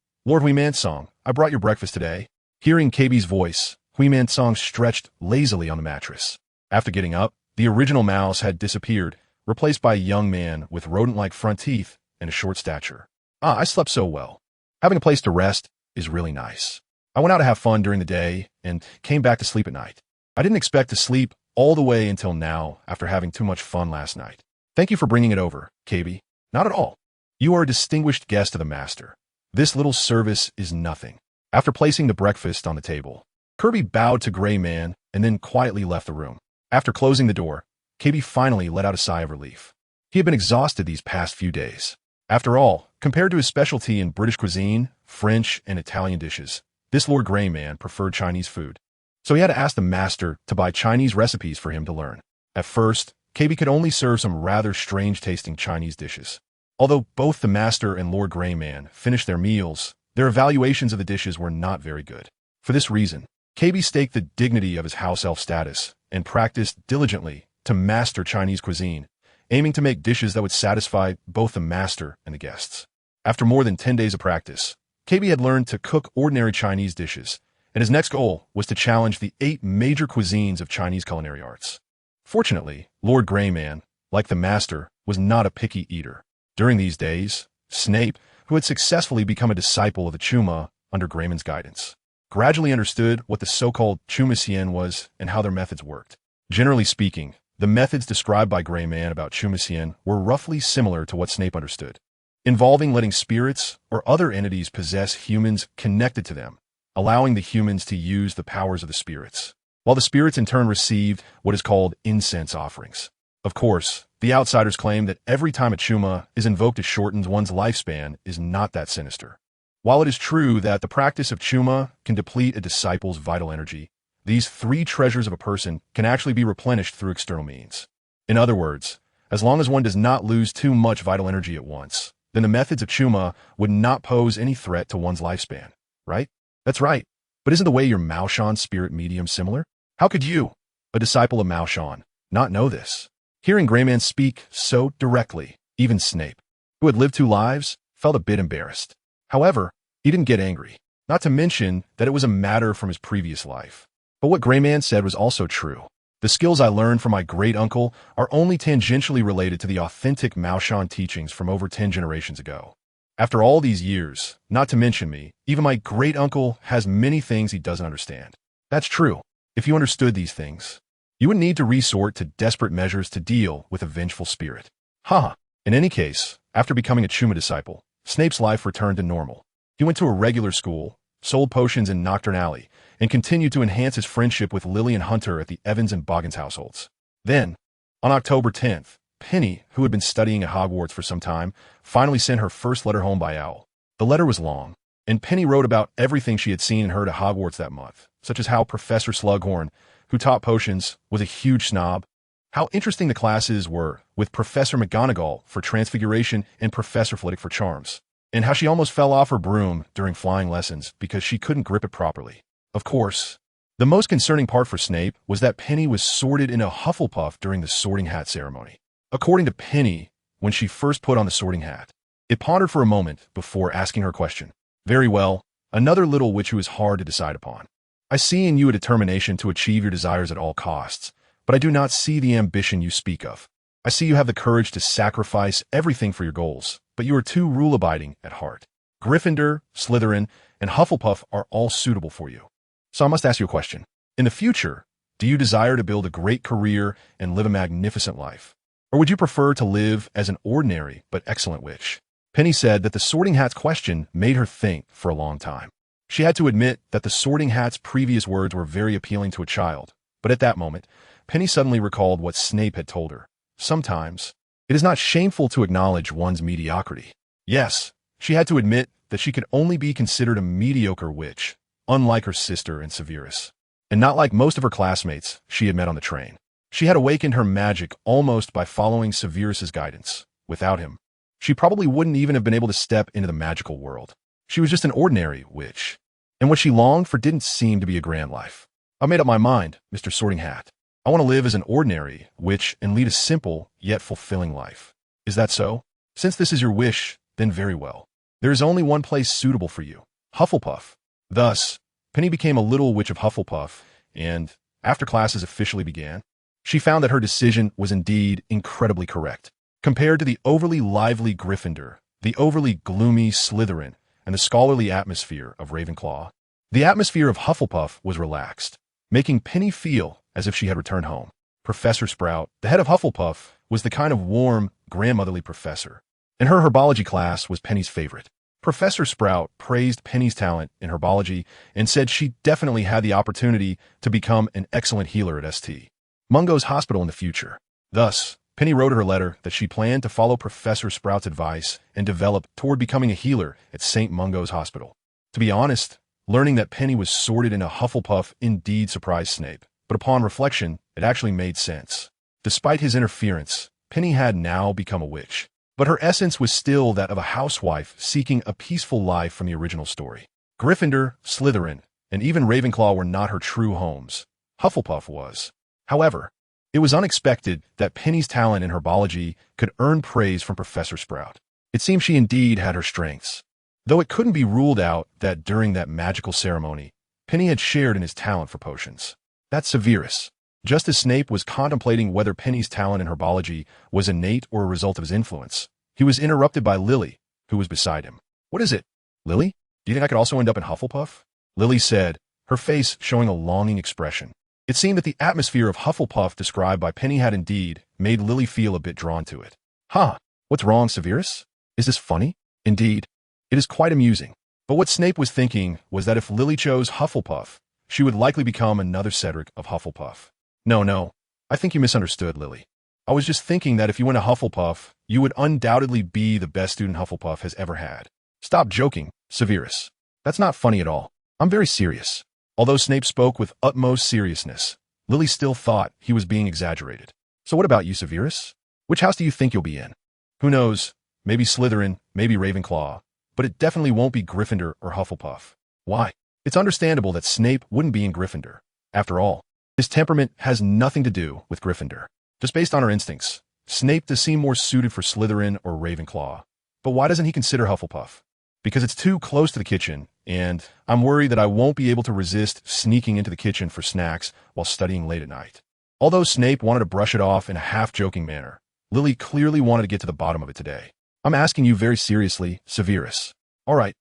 Huaimon, I brought your breakfast today. Hearing KB's voice, Huaimon stretched lazily on the mattress. After getting up, the original mouse had disappeared, replaced by a young man with rodent-like front teeth and a short stature. I slept so well. Having a place to rest is really nice. I went out to have fun during the day and came back to sleep at night. I didn't expect to sleep all the way until now after having too much fun last night. Thank you for bringing it over, KB. Not at all. You are a distinguished guest of the master. This little service is nothing. After placing the breakfast on the table, Kirby bowed to Gray Man and then quietly left the room. After closing the door, KB finally let out a sigh of relief. He had been exhausted these past few days. After all, compared to his specialty in British cuisine, French, and Italian dishes, this Lord Gray Man preferred Chinese food. So he had to ask the master to buy Chinese recipes for him to learn. At first, KB could only serve some rather strange-tasting Chinese dishes. Although both the master and Lord Gray Man finished their meals, their evaluations of the dishes were not very good. For this reason, KB staked the dignity of his house elf status and practiced diligently to master Chinese cuisine, aiming to make dishes that would satisfy both the master and the guests. After more than 10 days of practice, KB had learned to cook ordinary Chinese dishes, and his next goal was to challenge the 8 major cuisines of Chinese culinary arts. Fortunately, Lord Gray Man, like the master, was not a picky eater. During these days, Snape, who had successfully become a disciple of the Chuma under Grayman's guidance, gradually understood what the so-called Chumasian was and how their methods worked. Generally speaking, the methods described by Gray Man about Chumasian were roughly similar to what Snape understood, involving letting spirits or other entities possess humans connected to them, allowing the humans to use the powers of the spirits, while the spirits in turn received what is called incense offerings. Of course, the outsiders claim that every time a Chuma is invoked to shorten one's lifespan is not that sinister. While it is true that the practice of Chuma can deplete a disciple's vital energy, these 3 treasures of a person can actually be replenished through external means. In other words, as long as one does not lose too much vital energy at once, then the methods of Chuma would not pose any threat to one's lifespan, right? That's right. But isn't the way your Maoshan spirit medium similar? How could you, a disciple of Maoshan, not know this? Hearing Grayman speak so directly, even Snape, who had lived 2 lives, felt a bit embarrassed. However, he didn't get angry, not to mention that it was a matter from his previous life. But what Greyman said was also true. The skills I learned from my great-uncle are only tangentially related to the authentic Maoshan teachings from over 10 generations ago. After all these years, not to mention me, even my great-uncle has many things he doesn't understand. That's true. If you understood these things, you would need to resort to desperate measures to deal with a vengeful spirit. Haha. In any case, after becoming a Chuma disciple, Snape's life returned to normal. He went to a regular school, sold potions in Nocturne Alley, and continued to enhance his friendship with Lily and Hunter at the Evans and Boggins households. Then, on October 10th, Penny, who had been studying at Hogwarts for some time, finally sent her first letter home by owl. The letter was long, and Penny wrote about everything she had seen and heard at Hogwarts that month, such as how Professor Slughorn, who taught potions, was a huge snob, how interesting the classes were with Professor McGonagall for transfiguration and Professor Flitwick for charms, and how she almost fell off her broom during flying lessons because she couldn't grip it properly. Of course, the most concerning part for Snape was that Penny was sorted in a Hufflepuff during the Sorting Hat ceremony. According to Penny, when she first put on the Sorting Hat, it pondered for a moment before asking her question. Very well, another little witch who is hard to decide upon. I see in you a determination to achieve your desires at all costs, but I do not see the ambition you speak of. I see you have the courage to sacrifice everything for your goals, but you are too rule-abiding at heart. Gryffindor, Slytherin, and Hufflepuff are all suitable for you. So I must ask you a question. In the future, do you desire to build a great career and live a magnificent life? Or would you prefer to live as an ordinary but excellent witch? Penny said that the Sorting Hat's question made her think for a long time. She had to admit that the Sorting Hat's previous words were very appealing to a child, but at that moment, Penny suddenly recalled what Snape had told her. Sometimes, it is not shameful to acknowledge one's mediocrity. Yes, she had to admit that she could only be considered a mediocre witch, unlike her sister and Severus, and not like most of her classmates she had met on the train. She had awakened her magic almost by following Severus's guidance. Without him, she probably wouldn't even have been able to step into the magical world. She was just an ordinary witch, and what she longed for didn't seem to be a grand life. I made up my mind, Mr. Sorting Hat. I want to live as an ordinary witch and lead a simple yet fulfilling life. Is that so? Since this is your wish, then very well. There is only one place suitable for you, Hufflepuff. Thus, Penny became a little witch of Hufflepuff, and, after classes officially began, she found that her decision was indeed incredibly correct. Compared to the overly lively Gryffindor, the overly gloomy Slytherin, and the scholarly atmosphere of Ravenclaw, the atmosphere of Hufflepuff was relaxed, making Penny feel as if she had returned home. Professor Sprout, the head of Hufflepuff, was the kind of warm, grandmotherly professor, and her herbology class was Penny's favorite. Professor Sprout praised Penny's talent in herbology and said she definitely had the opportunity to become an excellent healer at St. Mungo's hospital in the future. Thus, Penny wrote her letter that she planned to follow Professor Sprout's advice and develop toward becoming a healer at St. Mungo's hospital. To be honest, learning that Penny was sorted in a Hufflepuff indeed surprised Snape, but upon reflection, it actually made sense. Despite his interference, Penny had now become a witch, but her essence was still that of a housewife seeking a peaceful life from the original story. Gryffindor, Slytherin, and even Ravenclaw were not her true homes. Hufflepuff was. However, it was unexpected that Penny's talent in herbology could earn praise from Professor Sprout. It seemed she indeed had her strengths, though it couldn't be ruled out that during that magical ceremony, Penny had shared in his talent for potions. That's Severus. Just as Snape was contemplating whether Penny's talent in herbology was innate or a result of his influence, he was interrupted by Lily, who was beside him. What is it? Lily? Do you think I could also end up in Hufflepuff? Lily said, her face showing a longing expression. It seemed that the atmosphere of Hufflepuff described by Penny had indeed made Lily feel a bit drawn to it. Huh, what's wrong, Severus? Is this funny? Indeed, it is quite amusing. But what Snape was thinking was that if Lily chose Hufflepuff, she would likely become another Cedric of Hufflepuff. No, I think you misunderstood, Lily. I was just thinking that if you went to Hufflepuff, you would undoubtedly be the best student Hufflepuff has ever had. Stop joking, Severus. That's not funny at all. I'm very serious. Although Snape spoke with utmost seriousness, Lily still thought he was being exaggerated. So what about you, Severus? Which house do you think you'll be in? Who knows? Maybe Slytherin, maybe Ravenclaw, but it definitely won't be Gryffindor or Hufflepuff. Why? It's understandable that Snape wouldn't be in Gryffindor. After all, his temperament has nothing to do with Gryffindor. Just based on our instincts, Snape does seem more suited for Slytherin or Ravenclaw. But why doesn't he consider Hufflepuff? Because it's too close to the kitchen, and I'm worried that I won't be able to resist sneaking into the kitchen for snacks while studying late at night. Although Snape wanted to brush it off in a half-joking manner, Lily clearly wanted to get to the bottom of it today. I'm asking you very seriously, Severus. All right.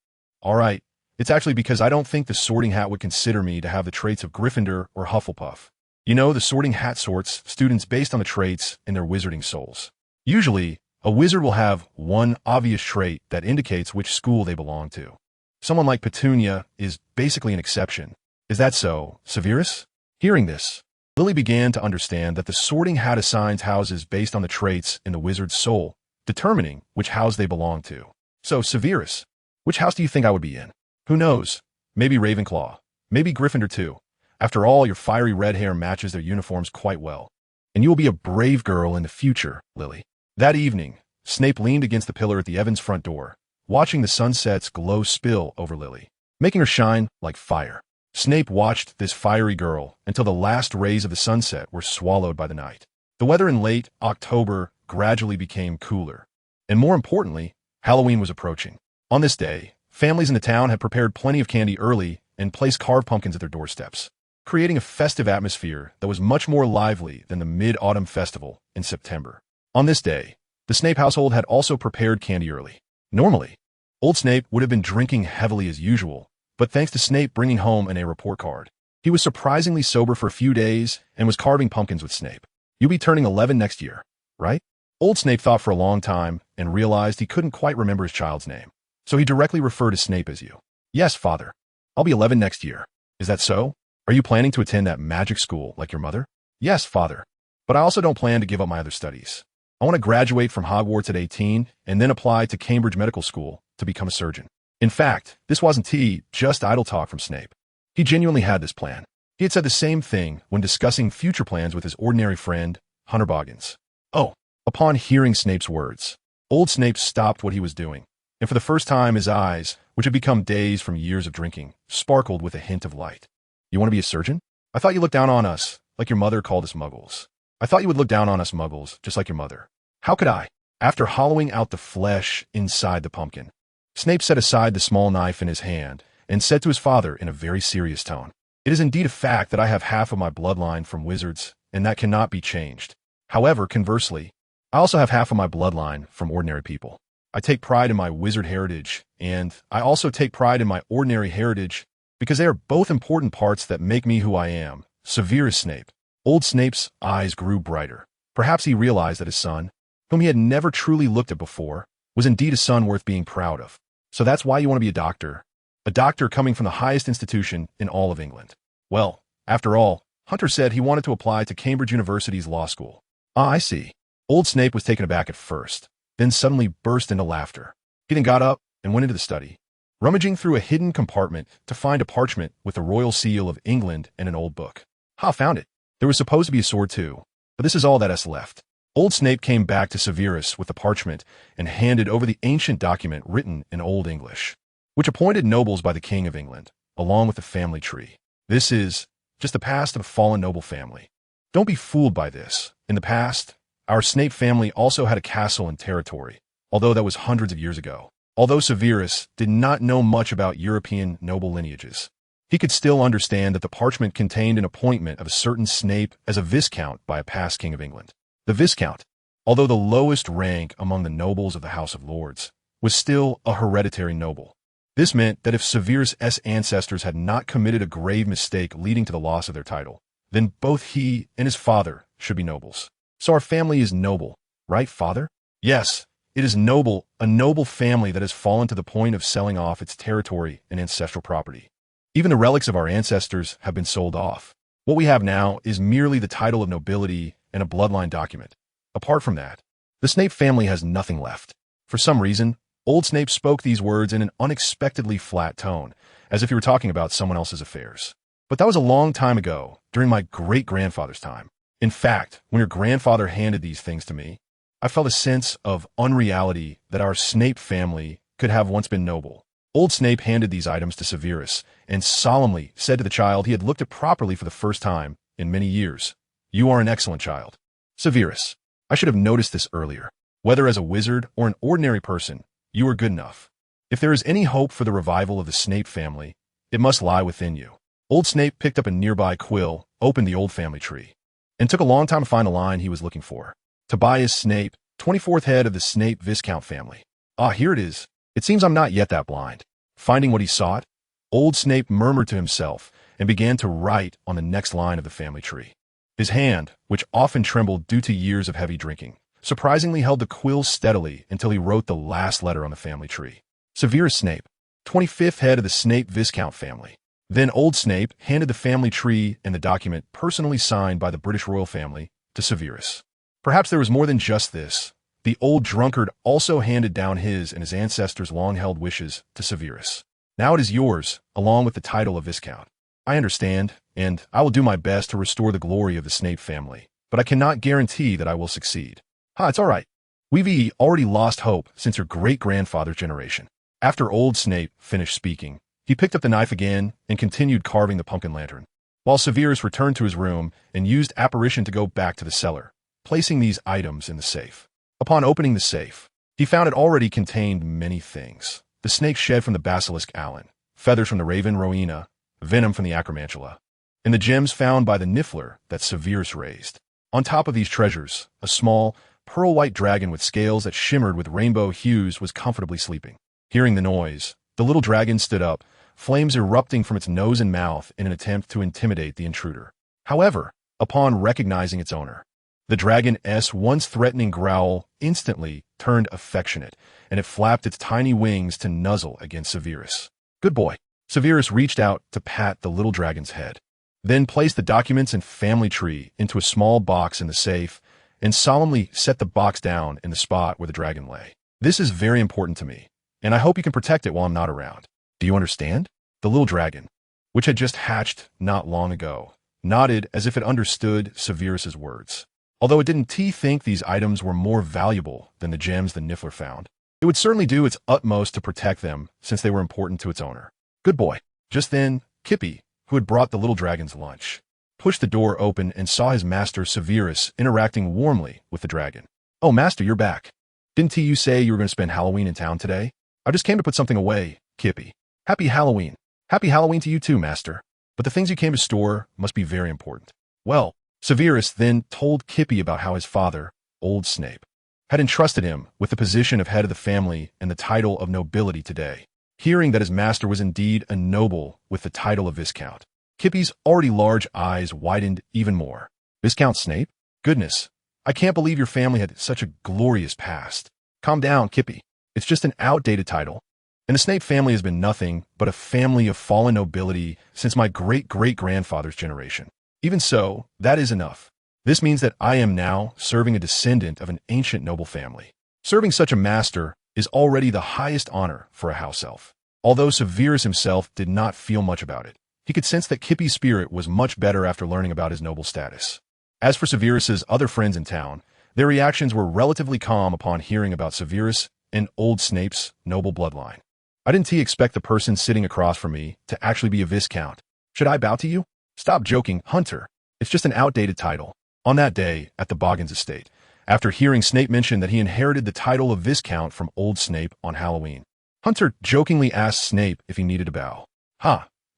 It's actually because I don't think the Sorting Hat would consider me to have the traits of Gryffindor or Hufflepuff. You know, the Sorting Hat sorts students based on the traits in their wizarding souls. Usually, a wizard will have one obvious trait that indicates which school they belong to. Someone like Petunia is basically an exception. Is that so, Severus? Hearing this, Lily began to understand that the Sorting Hat assigns houses based on the traits in the wizard's soul, determining which house they belong to. So, Severus, which house do you think I would be in? Who knows? Maybe Ravenclaw. Maybe Gryffindor too. After all, your fiery red hair matches their uniforms quite well. And you will be a brave girl in the future, Lily. That evening, Snape leaned against the pillar at the Evans' front door, watching the sunset's glow spill over Lily, making her shine like fire. Snape watched this fiery girl until the last rays of the sunset were swallowed by the night. The weather in late October gradually became cooler, and more importantly, Halloween was approaching. On this day, families in the town had prepared plenty of candy early and placed carved pumpkins at their doorsteps, creating a festive atmosphere that was much more lively than the mid-autumn festival in September. On this day, the Snape household had also prepared candy early. Normally, old Snape would have been drinking heavily as usual, but thanks to Snape bringing home a report card, he was surprisingly sober for a few days and was carving pumpkins with Snape. You'll be turning 11 next year, right? Old Snape thought for a long time and realized he couldn't quite remember his child's name, so he directly referred to Snape as you. Yes, father. I'll be 11 next year. Is that so? Are you planning to attend that magic school like your mother? Yes, father. But I also don't plan to give up my other studies. I want to graduate from Hogwarts at 18 and then apply to Cambridge Medical School to become a surgeon. In fact, this wasn't just idle talk from Snape. He genuinely had this plan. He had said the same thing when discussing future plans with his ordinary friend, Hunter Boggins. Oh, upon hearing Snape's words, old Snape stopped what he was doing, and for the first time his eyes, which had become dazed from years of drinking, sparkled with a hint of light. You want to be a surgeon? I thought you looked down on us, like your mother called us muggles. I thought you would look down on us muggles, just like your mother. How could I? After hollowing out the flesh inside the pumpkin, Snape set aside the small knife in his hand and said to his father in a very serious tone, "It is indeed a fact that I have half of my bloodline from wizards, and that cannot be changed. However, conversely, I also have half of my bloodline from ordinary people. I take pride in my wizard heritage, and I also take pride in my ordinary heritage because they are both important parts that make me who I am." Severus Snape. Old Snape's eyes grew brighter. Perhaps he realized that his son, whom he had never truly looked at before, was indeed a son worth being proud of. So that's why you want to be a doctor coming from the highest institution in all of England. Well, after all, Hunter said he wanted to apply to Cambridge University's law school. Ah, I see. Old Snape was taken aback at first, then suddenly burst into laughter. He then got up and went into the study, rummaging through a hidden compartment to find a parchment with the royal seal of England and an old book. Ha, found it. There was supposed to be a sword too, but this is all that is left. Old Snape came back to Severus with the parchment and handed over the ancient document written in Old English, which appointed nobles by the King of England, along with the family tree. This is just the past of a fallen noble family. Don't be fooled by this. In the past, our Snape family also had a castle and territory, although that was hundreds of years ago. Although Severus did not know much about European noble lineages, he could still understand that the parchment contained an appointment of a certain Snape as a viscount by a past king of England. The viscount, although the lowest rank among the nobles of the House of Lords, was still a hereditary noble. This meant that if Severus' ancestors had not committed a grave mistake leading to the loss of their title, then both he and his father should be nobles. So our family is noble, right, father? Yes, it is noble, a noble family that has fallen to the point of selling off its territory and ancestral property. Even the relics of our ancestors have been sold off. What we have now is merely the title of nobility and a bloodline document. Apart from that, the Snape family has nothing left. For some reason, old Snape spoke these words in an unexpectedly flat tone, as if he were talking about someone else's affairs. But that was a long time ago, during my great-grandfather's time. In fact, when your grandfather handed these things to me, I felt a sense of unreality that our Snape family could have once been noble. Old Snape handed these items to Severus and solemnly said to the child he had looked at properly for the first time in many years, "You are an excellent child." Severus, I should have noticed this earlier. Whether as a wizard or an ordinary person, You are good enough. If there is any hope for the revival of the Snape family, it must lie within you. Old Snape picked up a nearby quill, opened the old family tree, and took a long time to find the line he was looking for. Tobias Snape, 24th head of the Snape Viscount family. Ah, here it is. It seems I'm not yet that blind. Finding what he sought, old Snape murmured to himself and began to write on the next line of the family tree. His hand, which often trembled due to years of heavy drinking, surprisingly held the quill steadily until he wrote the last letter on the family tree. Severus Snape, 25th head of the Snape Viscount family. Then old Snape handed the family tree and the document personally signed by the British royal family to Severus. Perhaps there was more than just this. The old drunkard also handed down his and his ancestors' long-held wishes to Severus. Now it is yours, along with the title of Viscount. I understand, and I will do my best to restore the glory of the Snape family, but I cannot guarantee that I will succeed. It's all right. We've already lost hope since your great-grandfather's generation. After old Snape finished speaking, he picked up the knife again and continued carving the pumpkin lantern, while Severus returned to his room and used apparition to go back to the cellar, placing these items in the safe. Upon opening the safe, he found it already contained many things. The snake shed from the basilisk Alan, feathers from the raven Rowena, venom from the acromantula, and the gems found by the niffler that Severus raised. On top of these treasures, a small, pearl-white dragon with scales that shimmered with rainbow hues was comfortably sleeping. Hearing the noise, the little dragon stood up, flames erupting from its nose and mouth in an attempt to intimidate the intruder. However, upon recognizing its owner, the dragon's once threatening growl instantly turned affectionate, and it flapped its tiny wings to nuzzle against Severus. Good boy. Severus reached out to pat the little dragon's head, then placed the documents and family tree into a small box in the safe and solemnly set the box down in the spot where the dragon lay. This is very important to me, and I hope you can protect it while I'm not around. Do you understand? The little dragon, which had just hatched not long ago, nodded as if it understood Severus's words. Although it didn't think these items were more valuable than the gems the Niffler found, it would certainly do its utmost to protect them since they were important to its owner. Good boy. Just then, Kippy, who had brought the little dragon's lunch, pushed the door open and saw his master Severus interacting warmly with the dragon. Oh, master, you're back. Didn't you say you were going to spend Halloween in town today? I just came to put something away, Kippy. Happy Halloween. Happy Halloween to you too, master. But the things you came to store must be very important. Well, Severus then told Kippy about how his father, old Snape, had entrusted him with the position of head of the family and the title of nobility today. Hearing that his master was indeed a noble with the title of Viscount, Kippy's already large eyes widened even more. Viscount Snape? Goodness, I can't believe your family had such a glorious past. Calm down, Kippy. It's just an outdated title. And the Snape family has been nothing but a family of fallen nobility since my great-great-grandfather's generation. Even so, that is enough. This means that I am now serving a descendant of an ancient noble family. Serving such a master is already the highest honor for a house elf. Although Severus himself did not feel much about it, he could sense that Kippy's spirit was much better after learning about his noble status. As for Severus's other friends in town, their reactions were relatively calm upon hearing about Severus and old Snape's noble bloodline. I didn't expect the person sitting across from me to actually be a Viscount. Should I bow to you? Stop joking, Hunter. It's just an outdated title. On that day, at the Boggins estate, after hearing Snape mention that he inherited the title of Viscount from old Snape on Halloween, Hunter jokingly asked Snape if he needed a bow.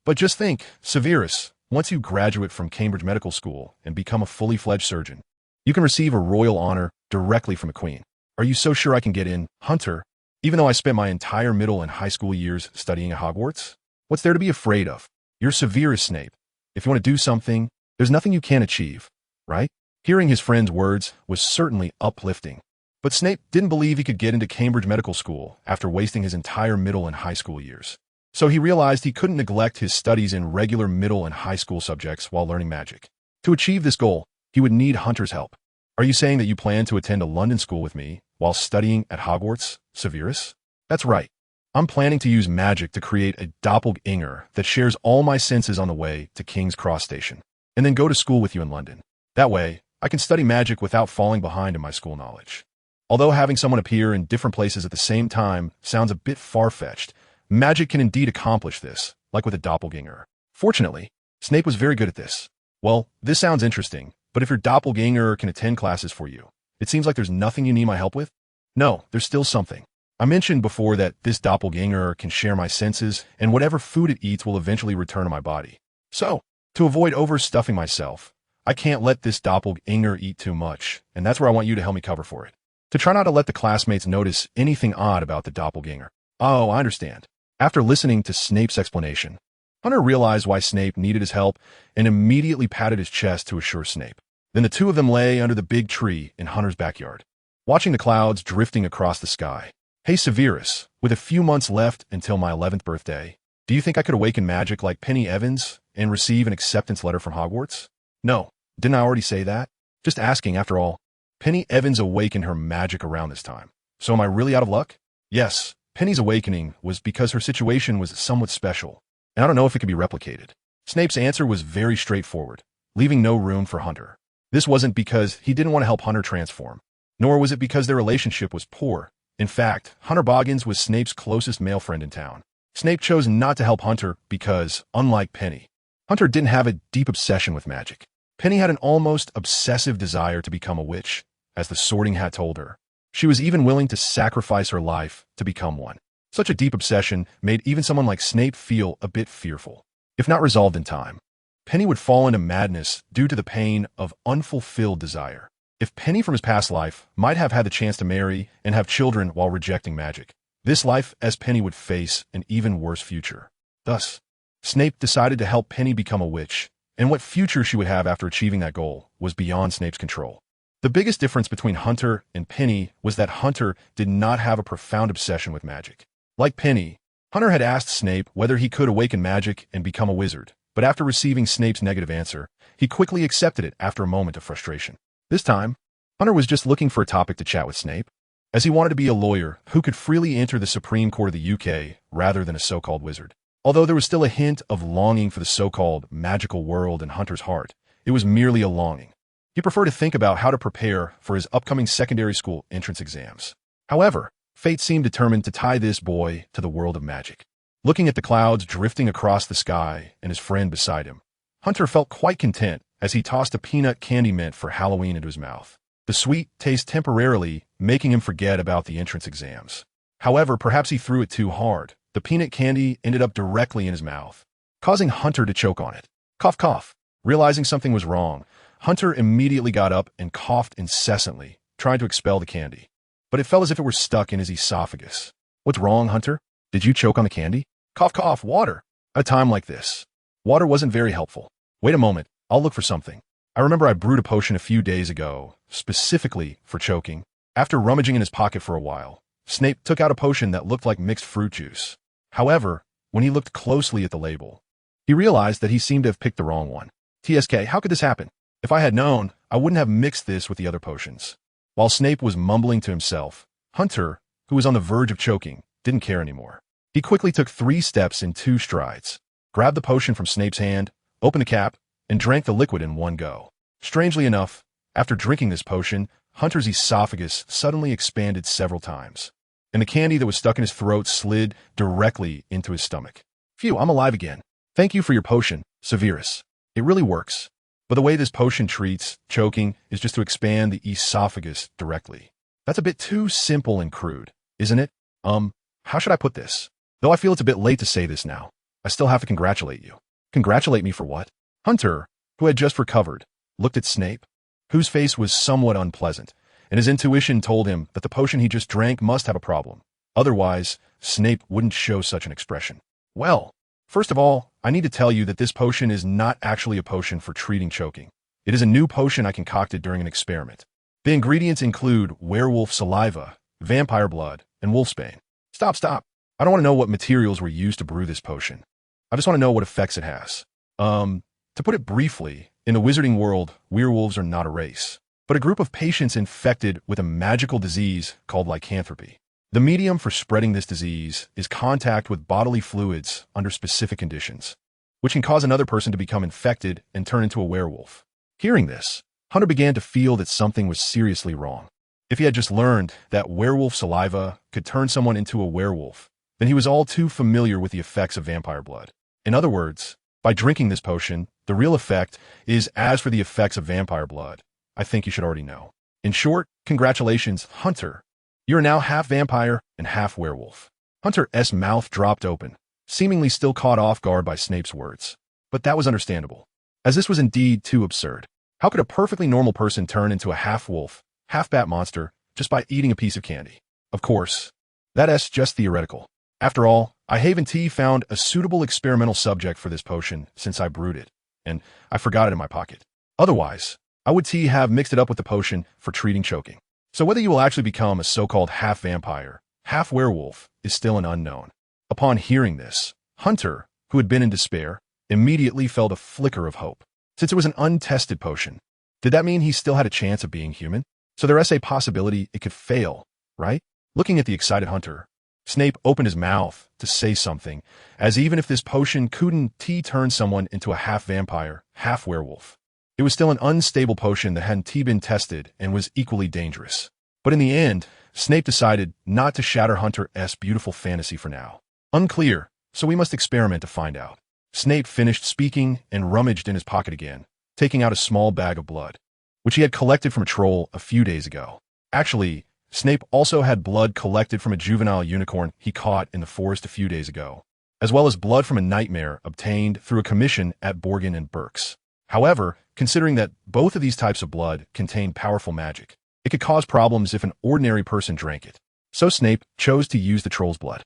But just think, Severus, once you graduate from Cambridge Medical School and become a fully fledged surgeon, you can receive a royal honor directly from a queen. Are you so sure I can get in, Hunter, even though I spent my entire middle and high school years studying at Hogwarts? What's there to be afraid of? You're Severus Snape. If you want to do something, there's nothing you can't achieve, right? Hearing his friend's words was certainly uplifting. But Snape didn't believe he could get into Cambridge Medical School after wasting his entire middle and high school years. So he realized he couldn't neglect his studies in regular middle and high school subjects while learning magic. To achieve this goal, he would need Hunter's help. Are you saying that you plan to attend a London school with me while studying at Hogwarts, Severus? That's right. I'm planning to use magic to create a doppelganger that shares all my senses on the way to King's Cross Station, and then go to school with you in London. That way, I can study magic without falling behind in my school knowledge. Although having someone appear in different places at the same time sounds a bit far-fetched, magic can indeed accomplish this, like with a doppelganger. Fortunately, Snape was very good at this. Well, this sounds interesting, but if your doppelganger can attend classes for you, it seems like there's nothing you need my help with? No, there's still something. I mentioned before that this doppelganger can share my senses, and whatever food it eats will eventually return to my body. So, to avoid overstuffing myself, I can't let this doppelganger eat too much, and that's where I want you to help me cover for it. To try not to let the classmates notice anything odd about the doppelganger. Oh, I understand. After listening to Snape's explanation, Hunter realized why Snape needed his help and immediately patted his chest to assure Snape. Then the two of them lay under the big tree in Hunter's backyard, watching the clouds drifting across the sky. Hey Severus, with a few months left until my 11th birthday, do you think I could awaken magic like Penny Evans and receive an acceptance letter from Hogwarts? No, didn't I already say that? Just asking, after all. Penny Evans awakened her magic around this time. So am I really out of luck? Yes, Penny's awakening was because her situation was somewhat special, and I don't know if it could be replicated. Snape's answer was very straightforward, leaving no room for Hunter. This wasn't because he didn't want to help Hunter transform, nor was it because their relationship was poor. In fact, Hunter Boggins was Snape's closest male friend in town. Snape chose not to help Hunter because, unlike Penny, Hunter didn't have a deep obsession with magic. Penny had an almost obsessive desire to become a witch, as the Sorting Hat told her. She was even willing to sacrifice her life to become one. Such a deep obsession made even someone like Snape feel a bit fearful. If not resolved in time, Penny would fall into madness due to the pain of unfulfilled desire. If Penny from his past life might have had the chance to marry and have children while rejecting magic, this life as Penny would face an even worse future. Thus, Snape decided to help Penny become a witch, and what future she would have after achieving that goal was beyond Snape's control. The biggest difference between Hunter and Penny was that Hunter did not have a profound obsession with magic. Like Penny, Hunter had asked Snape whether he could awaken magic and become a wizard, but after receiving Snape's negative answer, he quickly accepted it after a moment of frustration. This time, Hunter was just looking for a topic to chat with Snape, as he wanted to be a lawyer who could freely enter the Supreme Court of the UK rather than a so-called wizard. Although there was still a hint of longing for the so-called magical world in Hunter's heart, it was merely a longing. He preferred to think about how to prepare for his upcoming secondary school entrance exams. However, fate seemed determined to tie this boy to the world of magic. Looking at the clouds drifting across the sky and his friend beside him, Hunter felt quite content as he tossed a peanut candy mint for Halloween into his mouth. The sweet taste temporarily making him forget about the entrance exams. However, perhaps he threw it too hard. The peanut candy ended up directly in his mouth, causing Hunter to choke on it. Cough, cough. Realizing something was wrong, Hunter immediately got up and coughed incessantly, trying to expel the candy. But it felt as if it were stuck in his esophagus. What's wrong, Hunter? Did you choke on the candy? Cough, cough, water. At a time like this, water wasn't very helpful. Wait a moment. I'll look for something. I remember I brewed a potion a few days ago, specifically for choking. After rummaging in his pocket for a while, Snape took out a potion that looked like mixed fruit juice. However, when he looked closely at the label, he realized that he seemed to have picked the wrong one. TSK, how could this happen? If I had known, I wouldn't have mixed this with the other potions. While Snape was mumbling to himself, Hunter, who was on the verge of choking, didn't care anymore. He quickly took 3 steps in 2 strides, grabbed the potion from Snape's hand, opened the cap, and drank the liquid in one go. Strangely enough, after drinking this potion, Hunter's esophagus suddenly expanded several times, and the candy that was stuck in his throat slid directly into his stomach. Phew, I'm alive again. Thank you for your potion, Severus. It really works. But the way this potion treats choking is just to expand the esophagus directly. That's a bit too simple and crude, isn't it? How should I put this? Though I feel it's a bit late to say this now, I still have to congratulate you. Congratulate me for what? Hunter, who had just recovered, looked at Snape, whose face was somewhat unpleasant, and his intuition told him that the potion he just drank must have a problem. Otherwise, Snape wouldn't show such an expression. Well, first of all, I need to tell you that this potion is not actually a potion for treating choking. It is a new potion I concocted during an experiment. The ingredients include werewolf saliva, vampire blood, and wolfsbane. Stop. I don't want to know what materials were used to brew this potion. I just want to know what effects it has. To put it briefly, in the wizarding world, werewolves are not a race, but a group of patients infected with a magical disease called lycanthropy. The medium for spreading this disease is contact with bodily fluids under specific conditions, which can cause another person to become infected and turn into a werewolf. Hearing this, Hunter began to feel that something was seriously wrong. If he had just learned that werewolf saliva could turn someone into a werewolf, then he was all too familiar with the effects of vampire blood. In other words, by drinking this potion, the real effect is as for the effects of vampire blood. I think you should already know. In short, congratulations, Hunter. You are now half vampire and half werewolf. Hunter's mouth dropped open, seemingly still caught off guard by Snape's words. But that was understandable, as this was indeed too absurd. How could a perfectly normal person turn into a half-wolf, half-bat monster just by eating a piece of candy? Of course, that's just theoretical. After all, I haven't found a suitable experimental subject for this potion since I brewed it, and I forgot it in my pocket. Otherwise, I would have mixed it up with the potion for treating choking. So whether you will actually become a so-called half-vampire, half-werewolf is still an unknown. Upon hearing this, Hunter, who had been in despair, immediately felt a flicker of hope. Since it was an untested potion, did that mean he still had a chance of being human? So there's a possibility it could fail, right? Looking at the excited Hunter, Snape opened his mouth to say something, as even if this potion couldn't turn someone into a half-vampire, half-werewolf, it was still an unstable potion that hadn't been tested and was equally dangerous. But in the end, Snape decided not to shatter Hunter's beautiful fantasy for now. Unclear, so we must experiment to find out. Snape finished speaking and rummaged in his pocket again, taking out a small bag of blood, which he had collected from a troll a few days ago. Actually, Snape also had blood collected from a juvenile unicorn he caught in the forest a few days ago, as well as blood from a nightmare obtained through a commission at Borgin and Burke's. However, considering that both of these types of blood contain powerful magic, it could cause problems if an ordinary person drank it. So Snape chose to use the troll's blood.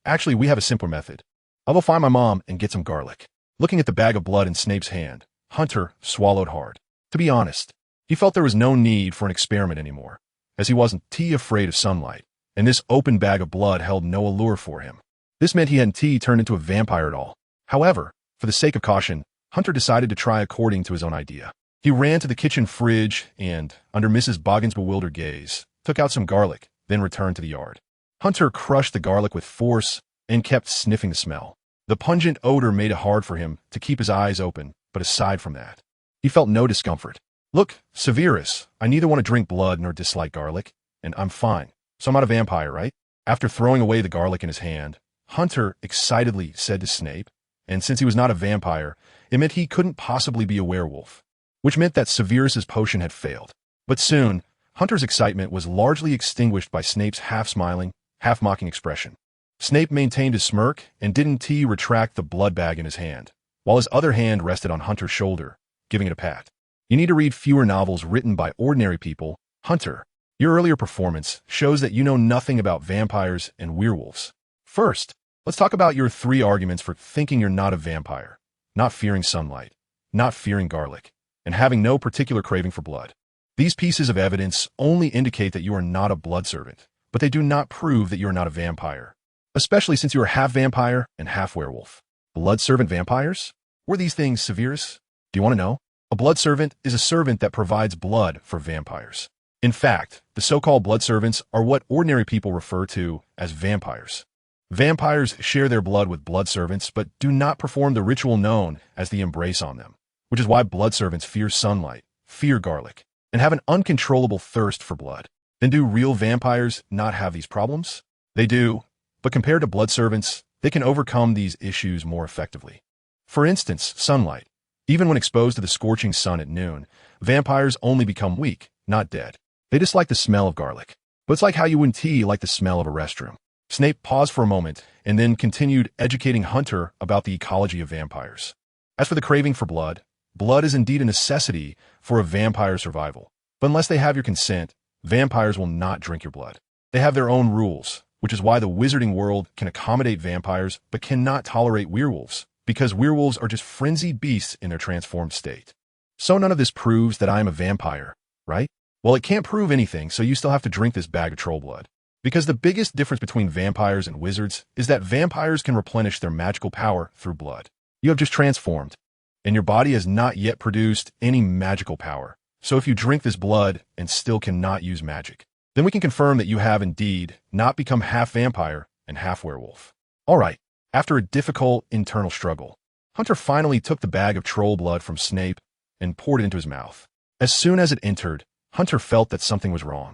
Actually, we have a simpler method. I'll go find my mom and get some garlic. Looking at the bag of blood in Snape's hand, Hunter swallowed hard. To be honest, he felt there was no need for an experiment anymore, as he wasn't afraid of sunlight, and this open bag of blood held no allure for him. This meant he hadn't turned into a vampire at all. However, for the sake of caution, Hunter decided to try according to his own idea. He ran to the kitchen fridge and, under Mrs. Boggin's bewildered gaze, took out some garlic, then returned to the yard. Hunter crushed the garlic with force and kept sniffing the smell. The pungent odor made it hard for him to keep his eyes open, but aside from that, he felt no discomfort. Look, Severus, I neither want to drink blood nor dislike garlic, and I'm fine, so I'm not a vampire, right? After throwing away the garlic in his hand, Hunter excitedly said to Snape, and since he was not a vampire, it meant he couldn't possibly be a werewolf, which meant that Severus's potion had failed. But soon, Hunter's excitement was largely extinguished by Snape's half-smiling, half-mocking expression. Snape maintained his smirk and didn't retract the blood bag in his hand, while his other hand rested on Hunter's shoulder, giving it a pat. You need to read fewer novels written by ordinary people, Hunter. Your earlier performance shows that you know nothing about vampires and werewolves. First, let's talk about your 3 arguments for thinking you're not a vampire: not fearing sunlight, not fearing garlic, and having no particular craving for blood. These pieces of evidence only indicate that you are not a blood servant, but they do not prove that you are not a vampire, especially since you are half vampire and half werewolf. Blood servant vampires? Were these things, Severus? Do you want to know? A blood servant is a servant that provides blood for vampires. In fact, the so-called blood servants are what ordinary people refer to as vampires. Vampires share their blood with blood servants, but do not perform the ritual known as the embrace on them, which is why blood servants fear sunlight, fear garlic, and have an uncontrollable thirst for blood. Then do real vampires not have these problems? They do, but compared to blood servants, they can overcome these issues more effectively. For instance, sunlight. Even when exposed to the scorching sun at noon, vampires only become weak, not dead. They dislike the smell of garlic, but it's like how you wouldn't like the smell of a restroom. Snape paused for a moment and then continued educating Hunter about the ecology of vampires. As for the craving for blood, blood is indeed a necessity for a vampire survival. But unless they have your consent, vampires will not drink your blood. They have their own rules, which is why the wizarding world can accommodate vampires but cannot tolerate werewolves, because werewolves are just frenzied beasts in their transformed state. So none of this proves that I am a vampire, right? Well, it can't prove anything, so you still have to drink this bag of troll blood. Because the biggest difference between vampires and wizards is that vampires can replenish their magical power through blood. You have just transformed, and your body has not yet produced any magical power. So if you drink this blood and still cannot use magic, then we can confirm that you have indeed not become half vampire and half werewolf. All right. After a difficult internal struggle, Hunter finally took the bag of troll blood from Snape and poured it into his mouth. As soon as it entered, Hunter felt that something was wrong,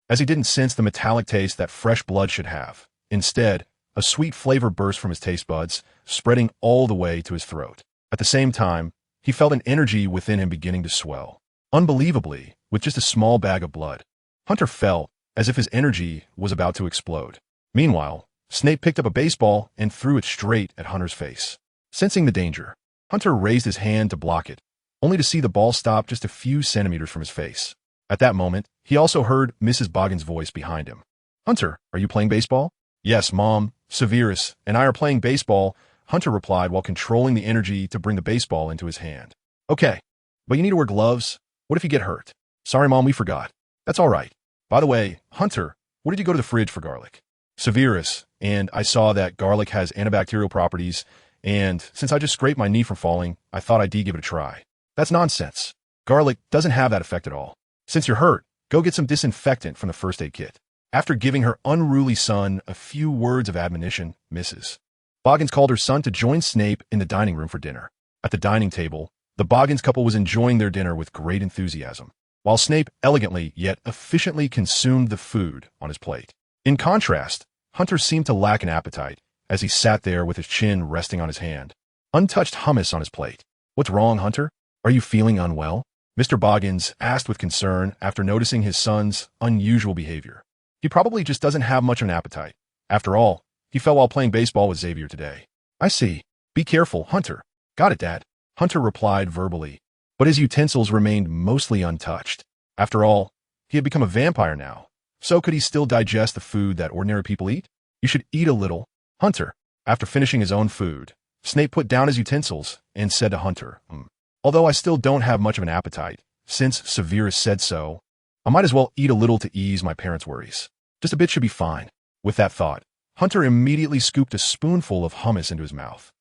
as he didn't sense the metallic taste that fresh blood should have. Instead, a sweet flavor burst from his taste buds, spreading all the way to his throat. At the same time, he felt an energy within him beginning to swell. Unbelievably, with just a small bag of blood, Hunter felt as if his energy was about to explode. Meanwhile, Snape picked up a baseball and threw it straight at Hunter's face. Sensing the danger, Hunter raised his hand to block it, only to see the ball stop just a few centimeters from his face. At that moment, he also heard Mrs. Boggin's voice behind him. "Hunter, are you playing baseball?" "Yes, Mom. Severus and I are playing baseball," Hunter replied while controlling the energy to bring the baseball into his hand. "Okay, but you need to wear gloves. What if you get hurt?" "Sorry, Mom, we forgot." "That's all right. By the way, Hunter, what did you go to the fridge for garlic?" "Severus, and I saw that garlic has antibacterial properties, and since I just scraped my knee from falling, I thought I'd give it a try." "That's nonsense. Garlic doesn't have that effect at all. Since you're hurt, go get some disinfectant from the first aid kit." After giving her unruly son a few words of admonition, Mrs. Boggins called her son to join Snape in the dining room for dinner. At the dining table, the Boggins couple was enjoying their dinner with great enthusiasm, while Snape elegantly yet efficiently consumed the food on his plate. In contrast, Hunter seemed to lack an appetite as he sat there with his chin resting on his hand, untouched hummus on his plate. "What's wrong, Hunter? Are you feeling unwell?" Mr. Boggins asked with concern after noticing his son's unusual behavior. "He probably just doesn't have much of an appetite. After all, he fell while playing baseball with Xavier today." "I see. Be careful, Hunter." "Got it, Dad," Hunter replied verbally, but his utensils remained mostly untouched. After all, he had become a vampire now, so could he still digest the food that ordinary people eat? "You should eat a little, Hunter." After finishing his own food, Snape put down his utensils and said to Hunter, "Although I still don't have much of an appetite, since Severus said so, I might as well eat a little to ease my parents' worries. Just a bit should be fine." With that thought, Hunter immediately scooped a spoonful of hummus into his mouth.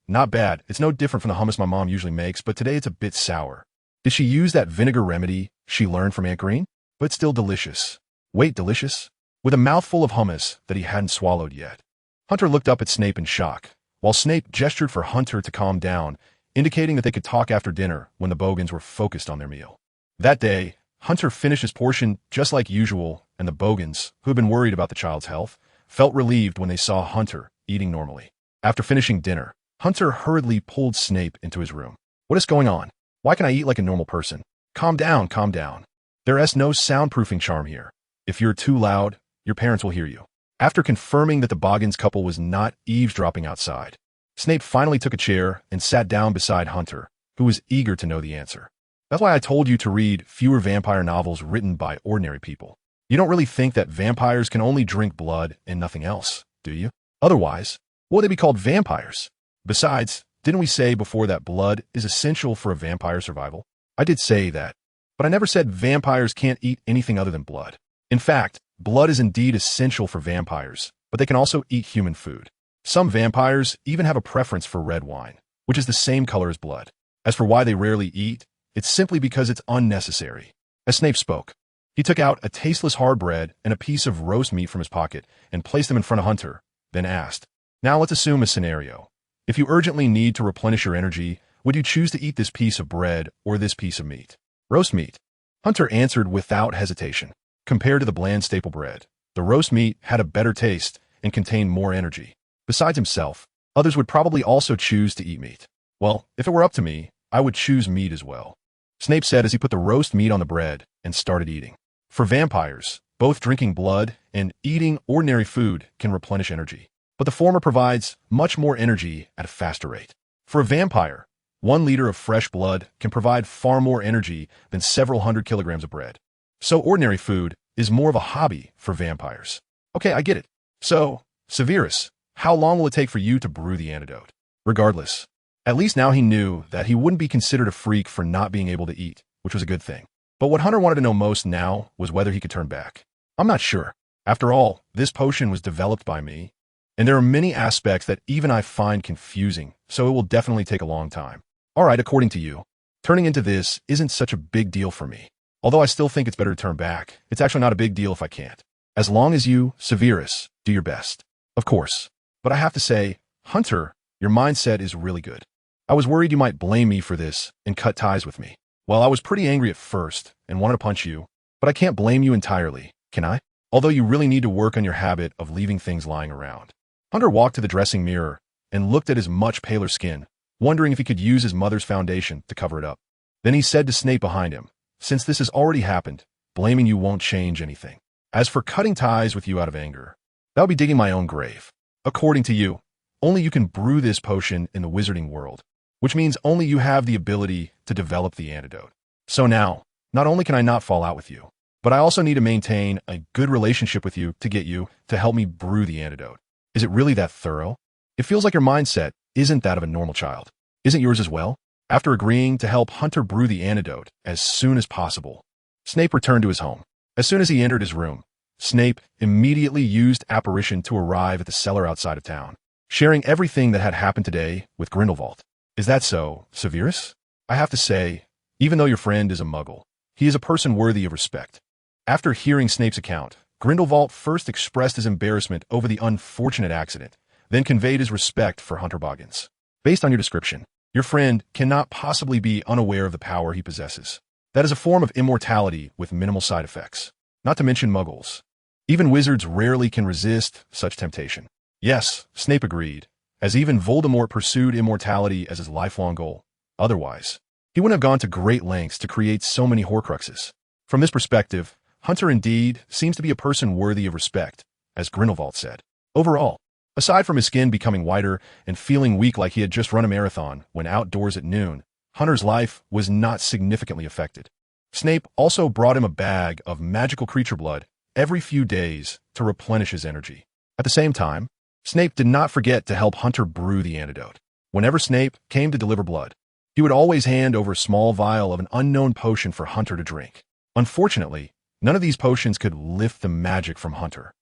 Not bad. It's no different from the hummus my mom usually makes, but today it's a bit sour. Did she use that vinegar remedy she learned from Aunt Green? But still delicious. Wait, delicious? With a mouthful of hummus that he hadn't swallowed yet, Hunter looked up at Snape in shock, while Snape gestured for Hunter to calm down, indicating that they could talk after dinner when the Bogans were focused on their meal. That day, Hunter finished his portion just like usual, and the Bogans, who had been worried about the child's health, felt relieved when they saw Hunter eating normally. After finishing dinner, Hunter hurriedly pulled Snape into his room. "What is going on? Why can I eat like a normal person?" Calm down, calm down. There is no soundproofing charm here. If you're too loud, your parents will hear you." After confirming that the Boggins couple was not eavesdropping outside, Snape finally took a chair and sat down beside Hunter, who was eager to know the answer. "That's why I told you to read fewer vampire novels written by ordinary people. You don't really think that vampires can only drink blood and nothing else, do you? Otherwise, what would they be called vampires? Besides, didn't we say before that blood is essential for a vampire survival?" "I did say that, but I never said vampires can't eat anything other than blood. In fact, blood is indeed essential for vampires, but they can also eat human food. Some vampires even have a preference for red wine, which is the same color as blood. As for why they rarely eat, it's simply because it's unnecessary." As Snape spoke, he took out a tasteless hard bread and a piece of roast meat from his pocket and placed them in front of Hunter, then asked, "Now let's assume a scenario. If you urgently need to replenish your energy, would you choose to eat this piece of bread or this piece of meat?" "Roast meat," Hunter answered without hesitation. Compared to the bland staple bread, the roast meat had a better taste and contained more energy. Besides himself, others would probably also choose to eat meat. "Well, if it were up to me, I would choose meat as well," Snape said as he put the roast meat on the bread and started eating. For vampires, both drinking blood and eating ordinary food can replenish energy, but the former provides much more energy at a faster rate. For a vampire, 1 liter of fresh blood can provide far more energy than several hundred kilograms of bread. So ordinary food is more of a hobby for vampires. "Okay, I get it. So, Severus, how long will it take for you to brew the antidote?" Regardless, at least now he knew that he wouldn't be considered a freak for not being able to eat, which was a good thing. But what Hunter wanted to know most now was whether he could turn back. "I'm not sure. After all, this potion was developed by me, and there are many aspects that even I find confusing, so it will definitely take a long time." "All right, according to you, turning into this isn't such a big deal for me. Although I still think it's better to turn back, it's actually not a big deal if I can't. As long as you, Severus, do your best." "Of course. But I have to say, Hunter, your mindset is really good. I was worried you might blame me for this and cut ties with me. Well, I was pretty angry at first and wanted to punch you, but I can't blame you entirely, can I? Although you really need to work on your habit of leaving things lying around." Hunter walked to the dressing mirror and looked at his much paler skin, wondering if he could use his mother's foundation to cover it up. Then he said to Snape behind him, "Since this has already happened, blaming you won't change anything. As for cutting ties with you out of anger, that would be digging my own grave. According to you, only you can brew this potion in the wizarding world, which means only you have the ability to develop the antidote. So now, not only can I not fall out with you, but I also need to maintain a good relationship with you to get you to help me brew the antidote. Is it really that thorough? It feels like your mindset isn't that of a normal child. Isn't yours as well? After agreeing to help Hunter brew the antidote as soon as possible, Snape returned to his home. As soon as he entered his room, Snape immediately used apparition to arrive at the cellar outside of town, sharing everything that had happened today with Grindelwald. Is that so, Severus? I have to say, even though your friend is a muggle, he is a person worthy of respect. After hearing Snape's account, Grindelwald first expressed his embarrassment over the unfortunate accident, then conveyed his respect for Hunter Boggins. Based on your description, your friend cannot possibly be unaware of the power he possesses. That is a form of immortality with minimal side effects. Not to mention muggles. Even wizards rarely can resist such temptation. Yes, Snape agreed, as even Voldemort pursued immortality as his lifelong goal. Otherwise, he wouldn't have gone to great lengths to create so many Horcruxes. From this perspective, Hunter indeed seems to be a person worthy of respect, as Grindelwald said. Overall, aside from his skin becoming whiter and feeling weak like he had just run a marathon when outdoors at noon, Hunter's life was not significantly affected. Snape also brought him a bag of magical creature blood every few days to replenish his energy. At the same time, Snape did not forget to help Hunter brew the antidote. Whenever Snape came to deliver blood, he would always hand over a small vial of an unknown potion for Hunter to drink. Unfortunately, none of these potions could lift the magic from Hunter.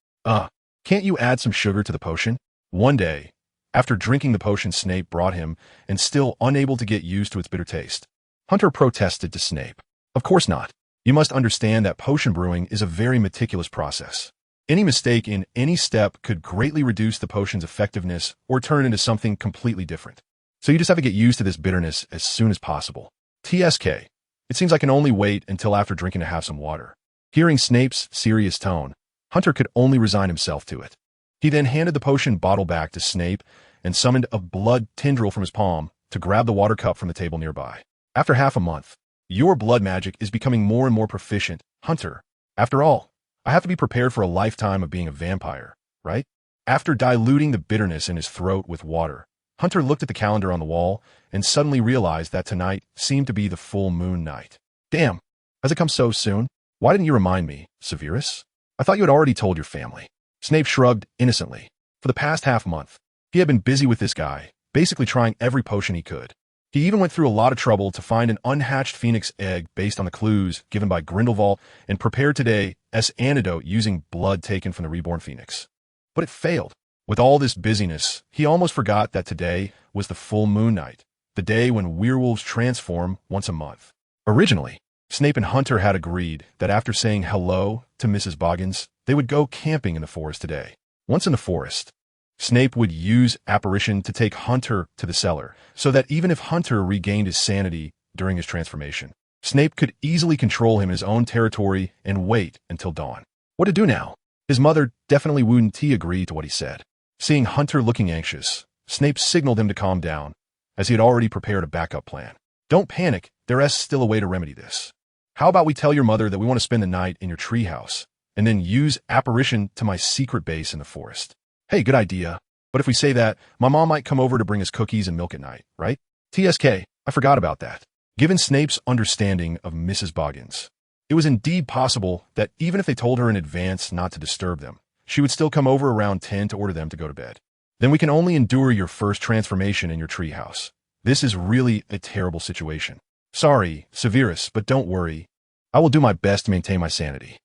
Can't you add some sugar to the potion? One day, after drinking the potion Snape brought him and still unable to get used to its bitter taste, Hunter protested to Snape. Of course not. You must understand that potion brewing is a very meticulous process. Any mistake in any step could greatly reduce the potion's effectiveness or turn into something completely different. So you just have to get used to this bitterness as soon as possible. TSK. It seems I can only wait until after drinking to have some water. Hearing Snape's serious tone, Hunter could only resign himself to it. He then handed the potion bottle back to Snape and summoned a blood tendril from his palm to grab the water cup from the table nearby. After half a month, your blood magic is becoming more and more proficient, Hunter. After all, I have to be prepared for a lifetime of being a vampire, right? After diluting the bitterness in his throat with water, Hunter looked at the calendar on the wall and suddenly realized that tonight seemed to be the full moon night. Damn, has it come so soon? Why didn't you remind me, Severus? I thought you had already told your family. Snape shrugged innocently. For the past half-month, he had been busy with this guy, basically trying every potion he could. He even went through a lot of trouble to find an unhatched phoenix egg based on the clues given by Grindelwald and prepared today as antidote using blood taken from the reborn phoenix. But it failed. With all this busyness, he almost forgot that today was the full moon night, the day when werewolves transform once a month. Originally, Snape and Hunter had agreed that after saying hello to Mrs. Boggins, they would go camping in the forest today. Once in the forest, Snape would use apparition to take Hunter to the cellar, so that even if Hunter regained his sanity during his transformation, Snape could easily control him in his own territory and wait until dawn. What to do now? His mother definitely wouldn't agree to what he said. Seeing Hunter looking anxious, Snape signaled him to calm down, as he had already prepared a backup plan. Don't panic, there is still a way to remedy this. How about we tell your mother that we want to spend the night in your treehouse, and then use apparition to my secret base in the forest? Hey, good idea. But if we say that, my mom might come over to bring us cookies and milk at night, right? TSK, I forgot about that. Given Snape's understanding of Mrs. Boggins, it was indeed possible that even if they told her in advance not to disturb them, she would still come over around 10 to order them to go to bed. Then we can only endure your first transformation in your treehouse. This is really a terrible situation. Sorry, Severus, but don't worry. I will do my best to maintain my sanity.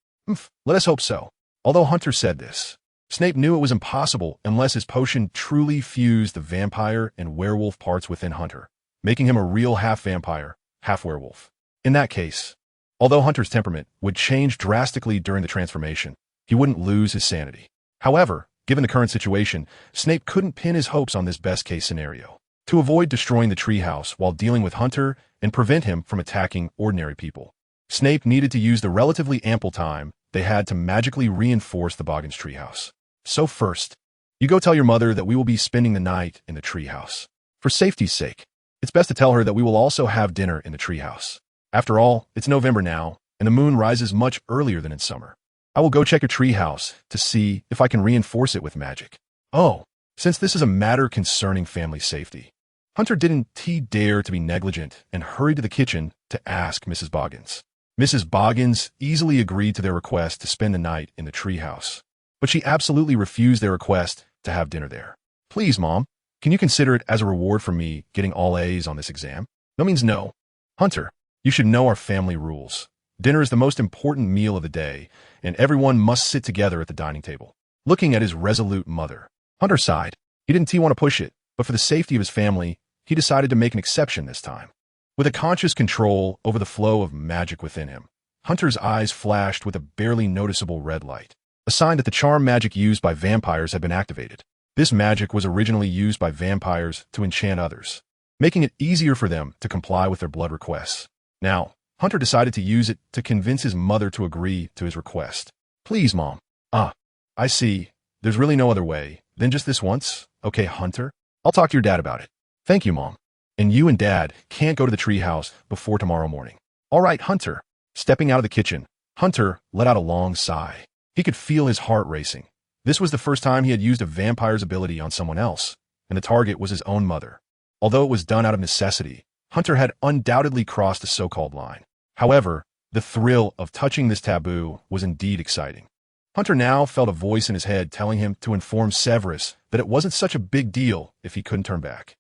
Let us hope so. Although Hunter said this, Snape knew it was impossible unless his potion truly fused the vampire and werewolf parts within Hunter, making him a real half-vampire, half-werewolf. In that case, although Hunter's temperament would change drastically during the transformation, he wouldn't lose his sanity. However, given the current situation, Snape couldn't pin his hopes on this best-case scenario. To avoid destroying the treehouse while dealing with Hunter and prevent him from attacking ordinary people, Snape needed to use the relatively ample time they had to magically reinforce the Boggins treehouse. So first, you go tell your mother that we will be spending the night in the treehouse. For safety's sake, it's best to tell her that we will also have dinner in the treehouse. After all, it's November now, and the moon rises much earlier than in summer. I will go check your treehouse to see if I can reinforce it with magic. Oh, since this is a matter concerning family safety. Hunter didn't dare to be negligent and hurried to the kitchen to ask Mrs. Boggins. Mrs. Boggins easily agreed to their request to spend the night in the treehouse, but she absolutely refused their request to have dinner there. Please, Mom, can you consider it as a reward for me getting all A's on this exam? No means no. Hunter, you should know our family rules. Dinner is the most important meal of the day, and everyone must sit together at the dining table. Looking at his resolute mother, Hunter sighed. He didn't want to push it, but for the safety of his family, he decided to make an exception this time. With a conscious control over the flow of magic within him, Hunter's eyes flashed with a barely noticeable red light, a sign that the charm magic used by vampires had been activated. This magic was originally used by vampires to enchant others, making it easier for them to comply with their blood requests. Now, Hunter decided to use it to convince his mother to agree to his request. Please, Mom. I see. There's really no other way. Then just this once? Okay, Hunter. I'll talk to your dad about it. Thank you, Mom. And you and Dad can't go to the treehouse before tomorrow morning. All right, Hunter. Stepping out of the kitchen, Hunter let out a long sigh. He could feel his heart racing. This was the first time he had used a vampire's ability on someone else, and the target was his own mother. Although it was done out of necessity, Hunter had undoubtedly crossed the so-called line. However, the thrill of touching this taboo was indeed exciting. Hunter now felt a voice in his head telling him to inform Severus that it wasn't such a big deal if he couldn't turn back.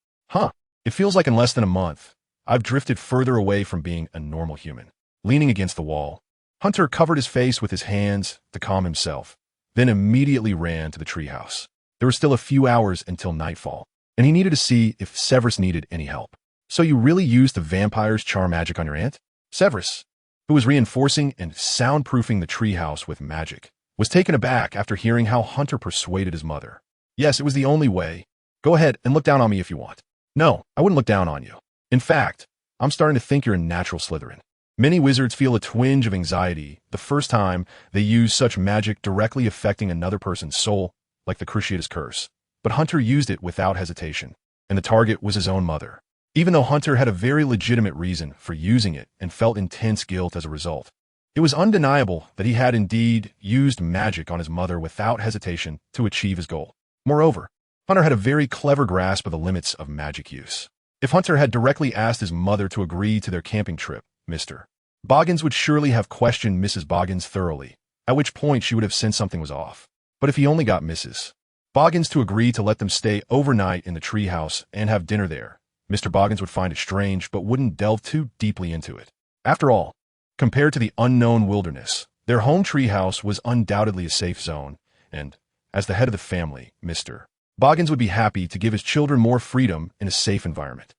It feels like in less than a month, I've drifted further away from being a normal human. Leaning against the wall, Hunter covered his face with his hands to calm himself, then immediately ran to the treehouse. There were still a few hours until nightfall, and he needed to see if Severus needed any help. So you really used the vampire's charm magic on your aunt? Severus, who was reinforcing and soundproofing the treehouse with magic, was taken aback after hearing how Hunter persuaded his mother. Yes, it was the only way. Go ahead and look down on me if you want. No, I wouldn't look down on you. In fact, I'm starting to think you're a natural Slytherin. Many wizards feel a twinge of anxiety the first time they use such magic directly affecting another person's soul, like the Cruciatus Curse. But Hunter used it without hesitation, and the target was his own mother. Even though Hunter had a very legitimate reason for using it and felt intense guilt as a result, it was undeniable that he had indeed used magic on his mother without hesitation to achieve his goal. Moreover, Hunter had a very clever grasp of the limits of magic use. If Hunter had directly asked his mother to agree to their camping trip, Mr. Boggins would surely have questioned Mrs. Boggins thoroughly, at which point she would have sensed something was off. But if he only got Mrs. Boggins to agree to let them stay overnight in the treehouse and have dinner there, Mr. Boggins would find it strange but wouldn't delve too deeply into it. After all, compared to the unknown wilderness, their home treehouse was undoubtedly a safe zone, and, as the head of the family, Mr. Boggins would be happy to give his children more freedom in a safe environment.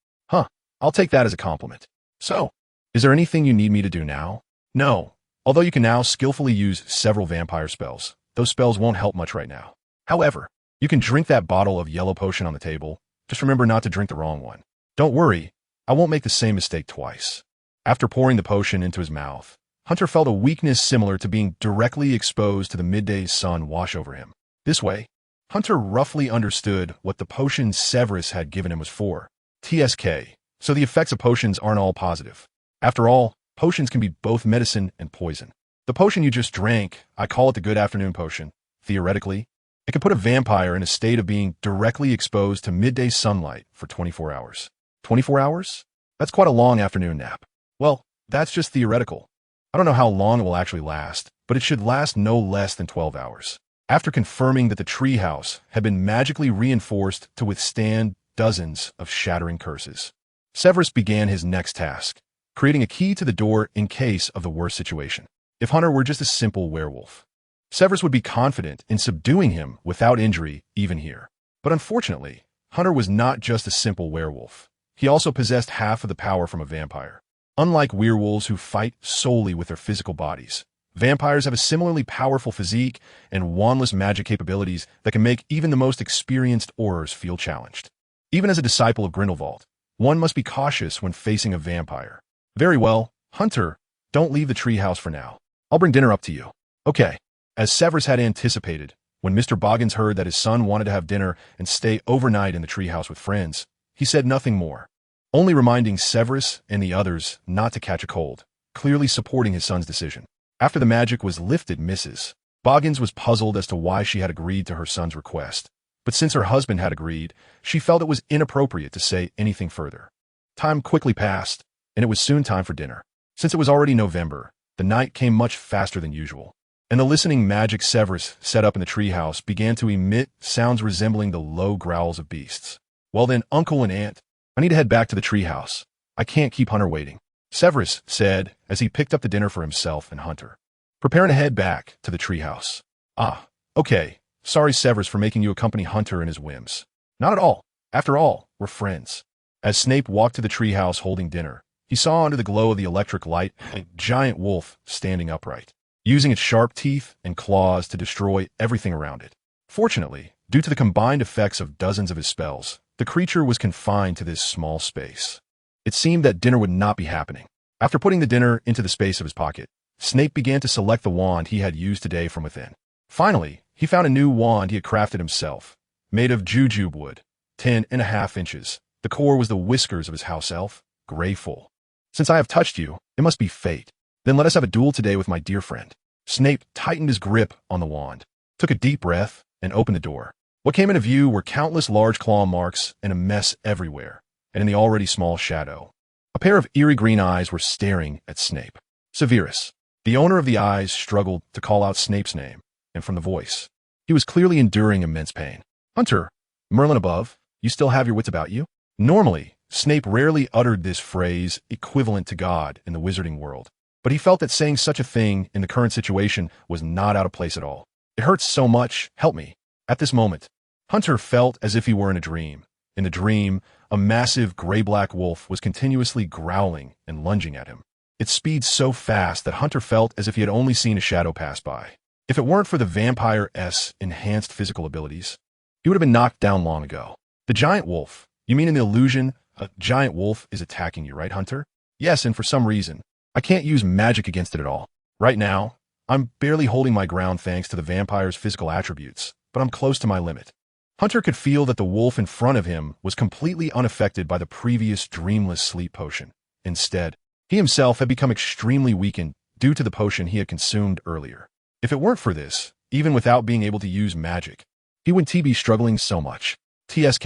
I'll take that as a compliment. So, is there anything you need me to do now? No. Although you can now skillfully use several vampire spells, those spells won't help much right now. However, you can drink that bottle of yellow potion on the table. Just remember not to drink the wrong one. Don't worry, I won't make the same mistake twice. After pouring the potion into his mouth, Hunter felt a weakness similar to being directly exposed to the midday sun wash over him. This way, Hunter roughly understood what the potion Severus had given him was for. TSK. So the effects of potions aren't all positive. After all, potions can be both medicine and poison. The potion you just drank, I call it the Good Afternoon Potion. Theoretically, it can put a vampire in a state of being directly exposed to midday sunlight for 24 hours. 24 hours? That's quite a long afternoon nap. Well, that's just theoretical. I don't know how long it will actually last, but it should last no less than 12 hours. After confirming that the treehouse had been magically reinforced to withstand dozens of shattering curses, Severus began his next task, creating a key to the door in case of the worst situation. If Hunter were just a simple werewolf, Severus would be confident in subduing him without injury even here. But unfortunately, Hunter was not just a simple werewolf. He also possessed half of the power from a vampire. Unlike werewolves who fight solely with their physical bodies, vampires have a similarly powerful physique and wandless magic capabilities that can make even the most experienced aurors feel challenged. Even as a disciple of Grindelwald, one must be cautious when facing a vampire. Very well, Hunter, don't leave the treehouse for now. I'll bring dinner up to you. Okay. As Severus had anticipated, when Mr. Boggins heard that his son wanted to have dinner and stay overnight in the treehouse with friends, he said nothing more, only reminding Severus and the others not to catch a cold, clearly supporting his son's decision. After the magic was lifted, Mrs. Boggins was puzzled as to why she had agreed to her son's request, but since her husband had agreed, she felt it was inappropriate to say anything further. Time quickly passed, and it was soon time for dinner. Since it was already November, the night came much faster than usual, and the listening magic Severus set up in the treehouse began to emit sounds resembling the low growls of beasts. Well then, Uncle and Aunt, I need to head back to the treehouse. I can't keep Hunter waiting, Severus said as he picked up the dinner for himself and Hunter, preparing to head back to the treehouse. Ah, okay. Sorry, Severus, for making you accompany Hunter in his whims. Not at all. After all, we're friends. As Snape walked to the treehouse holding dinner, he saw under the glow of the electric light a giant wolf standing upright, using its sharp teeth and claws to destroy everything around it. Fortunately, due to the combined effects of dozens of his spells, the creature was confined to this small space. It seemed that dinner would not be happening. After putting the dinner into the space of his pocket, Snape began to select the wand he had used today from within. Finally, he found a new wand he had crafted himself, made of jujube wood, 10.5 inches. The core was the whiskers of his house elf, Greyful. Since I have touched you, it must be fate. Then let us have a duel today with my dear friend. Snape tightened his grip on the wand, took a deep breath, and opened the door. What came into view were countless large claw marks and a mess everywhere, and in the already small shadow, a pair of eerie green eyes were staring at Snape. Severus. The owner of the eyes struggled to call out Snape's name, and from the voice, he was clearly enduring immense pain. Hunter, Merlin above, you still have your wits about you? Normally, Snape rarely uttered this phrase equivalent to God in the wizarding world, but he felt that saying such a thing in the current situation was not out of place at all. It hurts so much, help me. At this moment, Hunter felt as if he were in a dream. In the dream, a massive gray-black wolf was continuously growling and lunging at him. Its speed so fast that Hunter felt as if he had only seen a shadow pass by. If it weren't for the vampire's enhanced physical abilities, he would have been knocked down long ago. The giant wolf. You mean in the illusion, a giant wolf is attacking you, right, Hunter? Yes, and for some reason, I can't use magic against it at all. Right now, I'm barely holding my ground thanks to the vampire's physical attributes, but I'm close to my limit. Hunter could feel that the wolf in front of him was completely unaffected by the previous dreamless sleep potion. Instead, he himself had become extremely weakened due to the potion he had consumed earlier. If it weren't for this, even without being able to use magic, he wouldn't be struggling so much. TSK,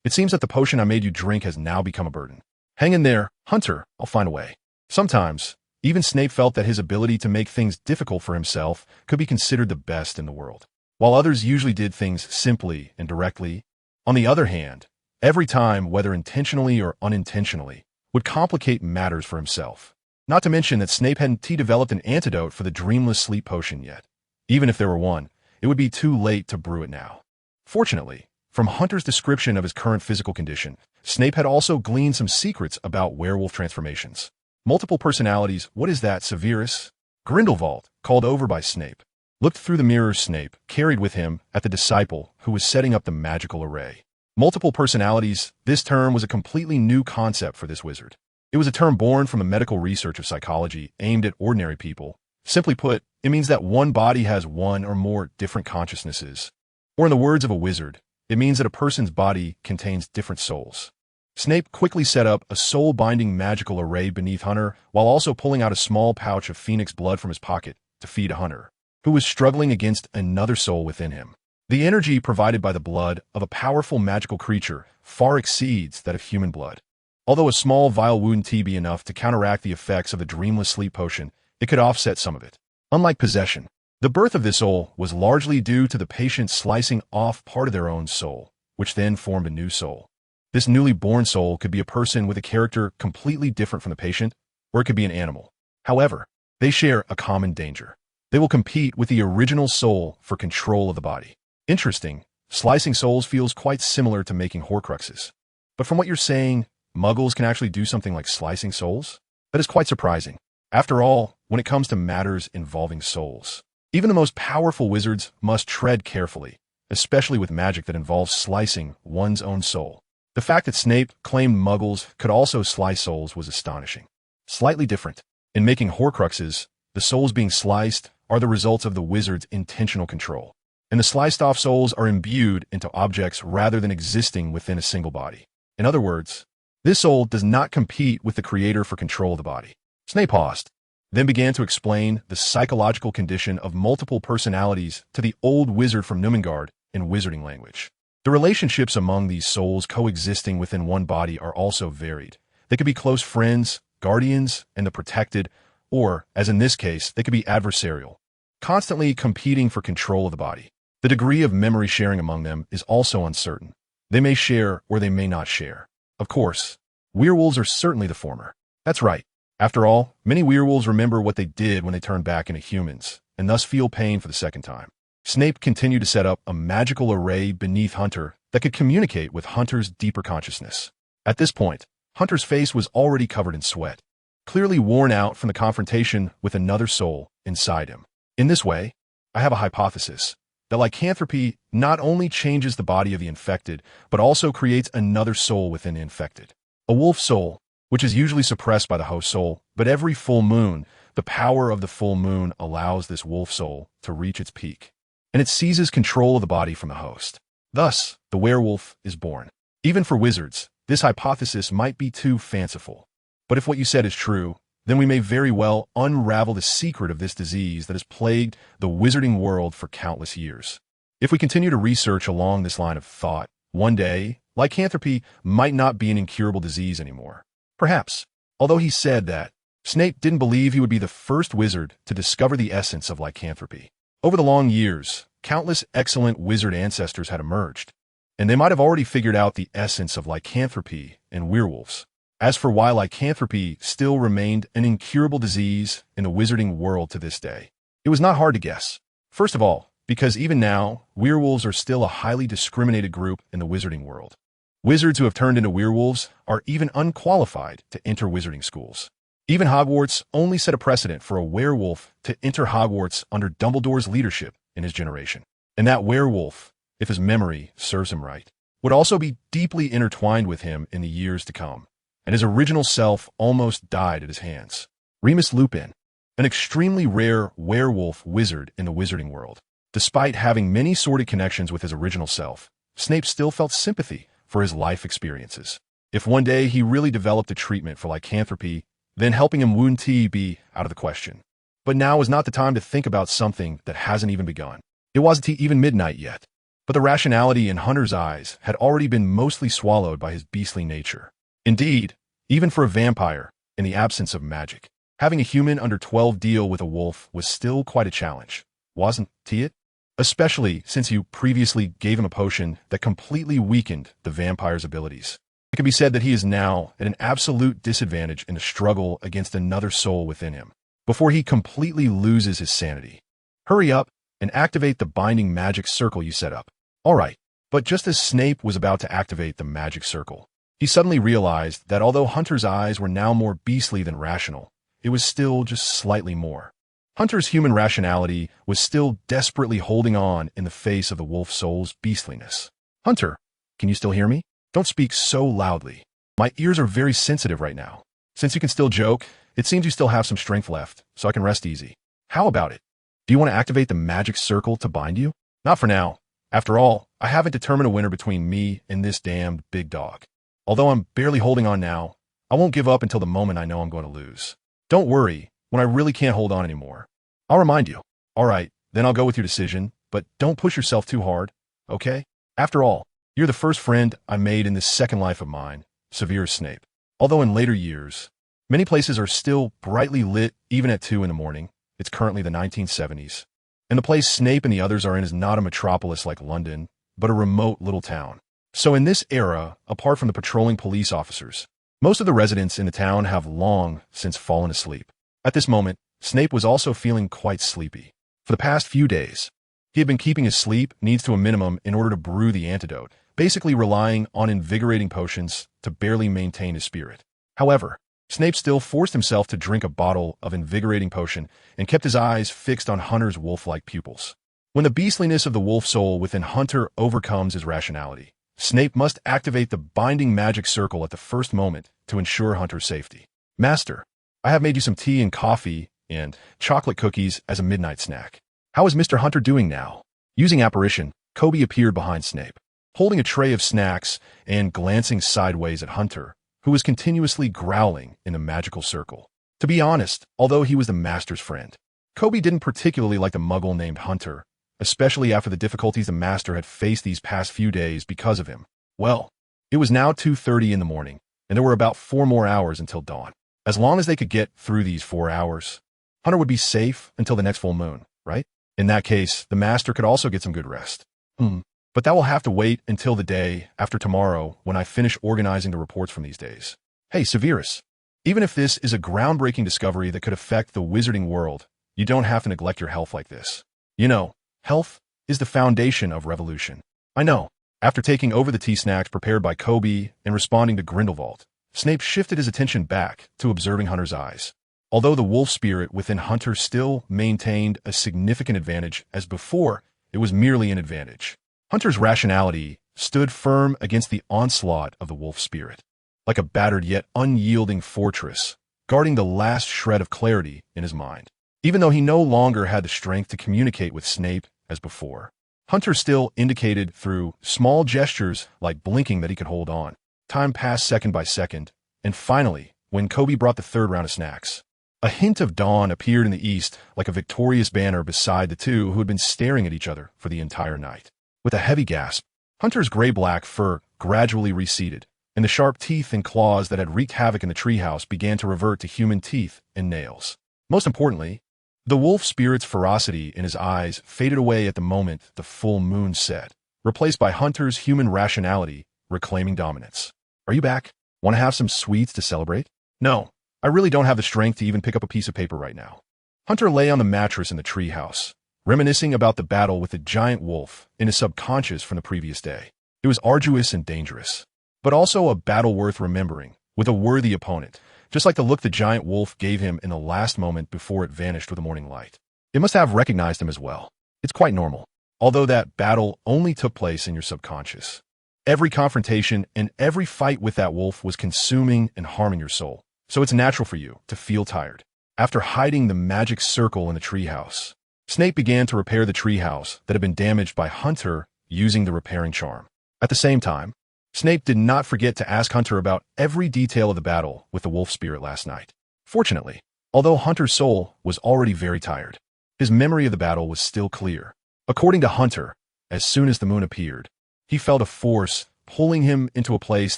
it seems that the potion I made you drink has now become a burden. Hang in there, Hunter, I'll find a way. Sometimes, even Snape felt that his ability to make things difficult for himself could be considered the best in the world, while others usually did things simply and directly. On the other hand, every time, whether intentionally or unintentionally, would complicate matters for himself. Not to mention that Snape hadn't developed an antidote for the dreamless sleep potion yet. Even if there were one, it would be too late to brew it now. Fortunately, from Hunter's description of his current physical condition, Snape had also gleaned some secrets about werewolf transformations. Multiple personalities, what is that, Severus? Grindelwald, called over by Snape, looked through the mirror Snape carried with him at the disciple who was setting up the magical array. Multiple personalities, this term was a completely new concept for this wizard. It was a term born from the medical research of psychology aimed at ordinary people. Simply put, it means that one body has one or more different consciousnesses. Or in the words of a wizard, it means that a person's body contains different souls. Snape quickly set up a soul-binding magical array beneath Hunter while also pulling out a small pouch of phoenix blood from his pocket to feed Hunter, who was struggling against another soul within him. The energy provided by the blood of a powerful magical creature far exceeds that of human blood. Although a small vial wouldn't be enough to counteract the effects of the dreamless sleep potion, it could offset some of it. Unlike possession, the birth of this soul was largely due to the patient slicing off part of their own soul, which then formed a new soul. This newly born soul could be a person with a character completely different from the patient, or it could be an animal. However, they share a common danger. They will compete with the original soul for control of the body. Interesting, slicing souls feels quite similar to making Horcruxes. But from what you're saying, Muggles can actually do something like slicing souls? That is quite surprising. After all, when it comes to matters involving souls, even the most powerful wizards must tread carefully, especially with magic that involves slicing one's own soul. The fact that Snape claimed Muggles could also slice souls was astonishing. Slightly different. In making Horcruxes, the souls being sliced are the results of the wizard's intentional control, and the sliced-off souls are imbued into objects rather than existing within a single body. In other words, this soul does not compete with the creator for control of the body. Snape paused. then began to explain the psychological condition of multiple personalities to the old wizard from Nurmengard in wizarding language. The relationships among these souls coexisting within one body are also varied. They could be close friends, guardians, and the protected, or, as in this case, they could be adversarial, constantly competing for control of the body. The degree of memory sharing among them is also uncertain. They may share or they may not share. Of course, werewolves are certainly the former. That's right. After all, many werewolves remember what they did when they turned back into humans, and thus feel pain for the second time. Snape continued to set up a magical array beneath Hunter that could communicate with Hunter's deeper consciousness. At this point, Hunter's face was already covered in sweat, clearly worn out from the confrontation with another soul inside him. In this way, I have a hypothesis that lycanthropy not only changes the body of the infected, but also creates another soul within the infected. A wolf soul, which is usually suppressed by the host soul, but every full moon, the power of the full moon allows this wolf soul to reach its peak, and it seizes control of the body from the host. Thus, the werewolf is born. Even for wizards, this hypothesis might be too fanciful. But if what you said is true, then we may very well unravel the secret of this disease that has plagued the wizarding world for countless years. If we continue to research along this line of thought, one day, lycanthropy might not be an incurable disease anymore. Perhaps, although he said that, Snape didn't believe he would be the first wizard to discover the essence of lycanthropy. Over the long years, countless excellent wizard ancestors had emerged, and they might have already figured out the essence of lycanthropy in werewolves. As for why lycanthropy still remained an incurable disease in the wizarding world to this day, it was not hard to guess. First of all, because even now, werewolves are still a highly discriminated group in the wizarding world. Wizards who have turned into werewolves are even unqualified to enter wizarding schools. Even Hogwarts only set a precedent for a werewolf to enter Hogwarts under Dumbledore's leadership in his generation. And that werewolf, if his memory serves him right, would also be deeply intertwined with him in the years to come, and his original self almost died at his hands. Remus Lupin, an extremely rare werewolf wizard in the wizarding world. Despite having many sordid connections with his original self, Snape still felt sympathy for his life experiences. If one day he really developed a treatment for lycanthropy, then helping him wound tea be out of the question. But now is not the time to think about something that hasn't even begun. It wasn't even midnight yet, but the rationality in Hunter's eyes had already been mostly swallowed by his beastly nature. Indeed, even for a vampire, in the absence of magic, having a human under 12 deal with a wolf was still quite a challenge, wasn't it? Especially since you previously gave him a potion that completely weakened the vampire's abilities. It can be said that he is now at an absolute disadvantage in the struggle against another soul within him, before he completely loses his sanity. Hurry up and activate the binding magic circle you set up. All right, but just as Snape was about to activate the magic circle, he suddenly realized that although Hunter's eyes were now more beastly than rational, it was still just slightly more. Hunter's human rationality was still desperately holding on in the face of the wolf soul's beastliness. Hunter, can you still hear me? Don't speak so loudly. My ears are very sensitive right now. Since you can still joke, it seems you still have some strength left, so I can rest easy. How about it? Do you want to activate the magic circle to bind you? Not for now. After all, I haven't determined a winner between me and this damned big dog. Although I'm barely holding on now, I won't give up until the moment I know I'm going to lose. Don't worry when I really can't hold on anymore. I'll remind you. All right, then I'll go with your decision, but don't push yourself too hard, okay? After all, you're the first friend I made in this second life of mine, Severus Snape. Although in later years, many places are still brightly lit even at 2 in the morning. It's currently the 1970s. And the place Snape and the others are in is not a metropolis like London, but a remote little town. So in this era, apart from the patrolling police officers, most of the residents in the town have long since fallen asleep. At this moment, Snape was also feeling quite sleepy. For the past few days, he had been keeping his sleep needs to a minimum in order to brew the antidote, basically relying on invigorating potions to barely maintain his spirit. However, Snape still forced himself to drink a bottle of invigorating potion and kept his eyes fixed on Hunter's wolf-like pupils. When the beastliness of the wolf soul within Hunter overcomes his rationality, Snape must activate the binding magic circle at the first moment to ensure Hunter's safety. Master, I have made you some tea and coffee and chocolate cookies as a midnight snack. How is Mr. Hunter doing now? Using apparition, Kobe appeared behind Snape, holding a tray of snacks and glancing sideways at Hunter, who was continuously growling in the magical circle. To be honest, although he was the master's friend, Kobe didn't particularly like the muggle named Hunter, especially after the difficulties the master had faced these past few days because of him. Well, it was now 2:30 in the morning, and there were about 4 more hours until dawn. As long as they could get through these 4 hours, Hunter would be safe until the next full moon, right? In that case, the master could also get some good rest. But that will have to wait until the day after tomorrow when I finish organizing the reports from these days. Hey, Severus, even if this is a groundbreaking discovery that could affect the wizarding world, you don't have to neglect your health like this. You know, health is the foundation of revolution. I know. After taking over the tea snacks prepared by Kobe and responding to Grindelwald, Snape shifted his attention back to observing Hunter's eyes. Although the wolf spirit within Hunter still maintained a significant advantage as before, it was merely an advantage. Hunter's rationality stood firm against the onslaught of the wolf spirit, like a battered yet unyielding fortress, guarding the last shred of clarity in his mind. Even though he no longer had the strength to communicate with Snape as before, Hunter still indicated through small gestures like blinking that he could hold on. Time passed second by second, and finally, when Kobe brought the third round of snacks, a hint of dawn appeared in the east like a victorious banner beside the two who had been staring at each other for the entire night. With a heavy gasp, Hunter's gray-black fur gradually receded, and the sharp teeth and claws that had wreaked havoc in the treehouse began to revert to human teeth and nails. Most importantly, the wolf spirit's ferocity in his eyes faded away at the moment the full moon set, replaced by Hunter's human rationality reclaiming dominance. Are you back? Want to have some sweets to celebrate? No, I really don't have the strength to even pick up a piece of paper right now. Hunter lay on the mattress in the treehouse, reminiscing about the battle with the giant wolf in his subconscious from the previous day. It was arduous and dangerous, but also a battle worth remembering, with a worthy opponent, just like the look the giant wolf gave him in the last moment before it vanished with the morning light. It must have recognized him as well. It's quite normal, although that battle only took place in your subconscious. Every confrontation and every fight with that wolf was consuming and harming your soul, so it's natural for you to feel tired. After hiding the magic circle in the treehouse, Snape began to repair the treehouse that had been damaged by Hunter using the repairing charm. At the same time, Snape did not forget to ask Hunter about every detail of the battle with the wolf spirit last night. Fortunately, although Hunter's soul was already very tired, his memory of the battle was still clear. According to Hunter, as soon as the moon appeared, he felt a force pulling him into a place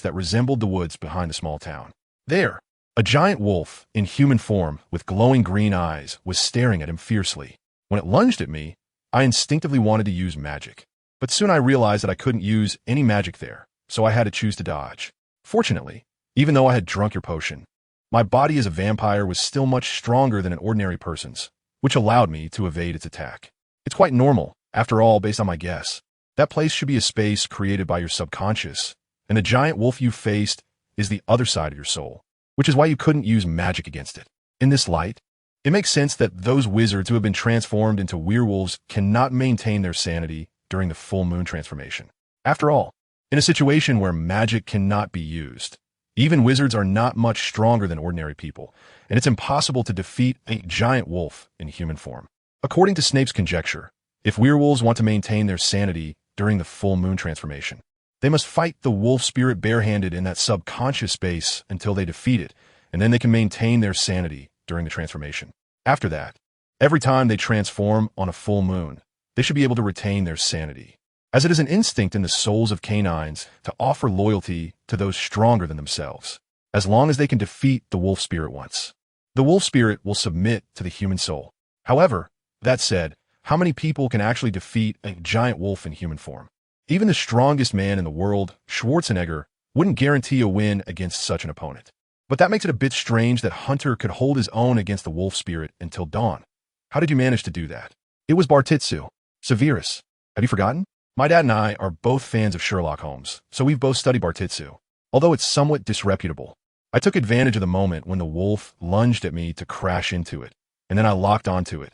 that resembled the woods behind the small town. There, a giant wolf in human form with glowing green eyes was staring at him fiercely. When it lunged at me, I instinctively wanted to use magic, but soon I realized that I couldn't use any magic there, so I had to choose to dodge. Fortunately, even though I had drunk your potion, my body as a vampire was still much stronger than an ordinary person's, which allowed me to evade its attack. It's quite normal, after all, based on my guess. That place should be a space created by your subconscious, and the giant wolf you faced is the other side of your soul, which is why you couldn't use magic against it. In this light, it makes sense that those wizards who have been transformed into werewolves cannot maintain their sanity during the full moon transformation. After all, in a situation where magic cannot be used, even wizards are not much stronger than ordinary people, and it's impossible to defeat a giant wolf in human form. According to Snape's conjecture, if werewolves want to maintain their sanity during the full moon transformation, they must fight the wolf spirit barehanded in that subconscious space until they defeat it, and then they can maintain their sanity during the transformation. After that, every time they transform on a full moon, they should be able to retain their sanity, as it is an instinct in the souls of canines to offer loyalty to those stronger than themselves, as long as they can defeat the wolf spirit once. The wolf spirit will submit to the human soul. However, that said, how many people can actually defeat a giant wolf in human form? Even the strongest man in the world, Schwarzenegger, wouldn't guarantee a win against such an opponent. But that makes it a bit strange that Hunter could hold his own against the wolf spirit until dawn. How did you manage to do that? It was Bartitsu. Severus. Have you forgotten? My dad and I are both fans of Sherlock Holmes, so we've both studied Bartitsu. Although it's somewhat disreputable, I took advantage of the moment when the wolf lunged at me to crash into it, and then I locked onto it,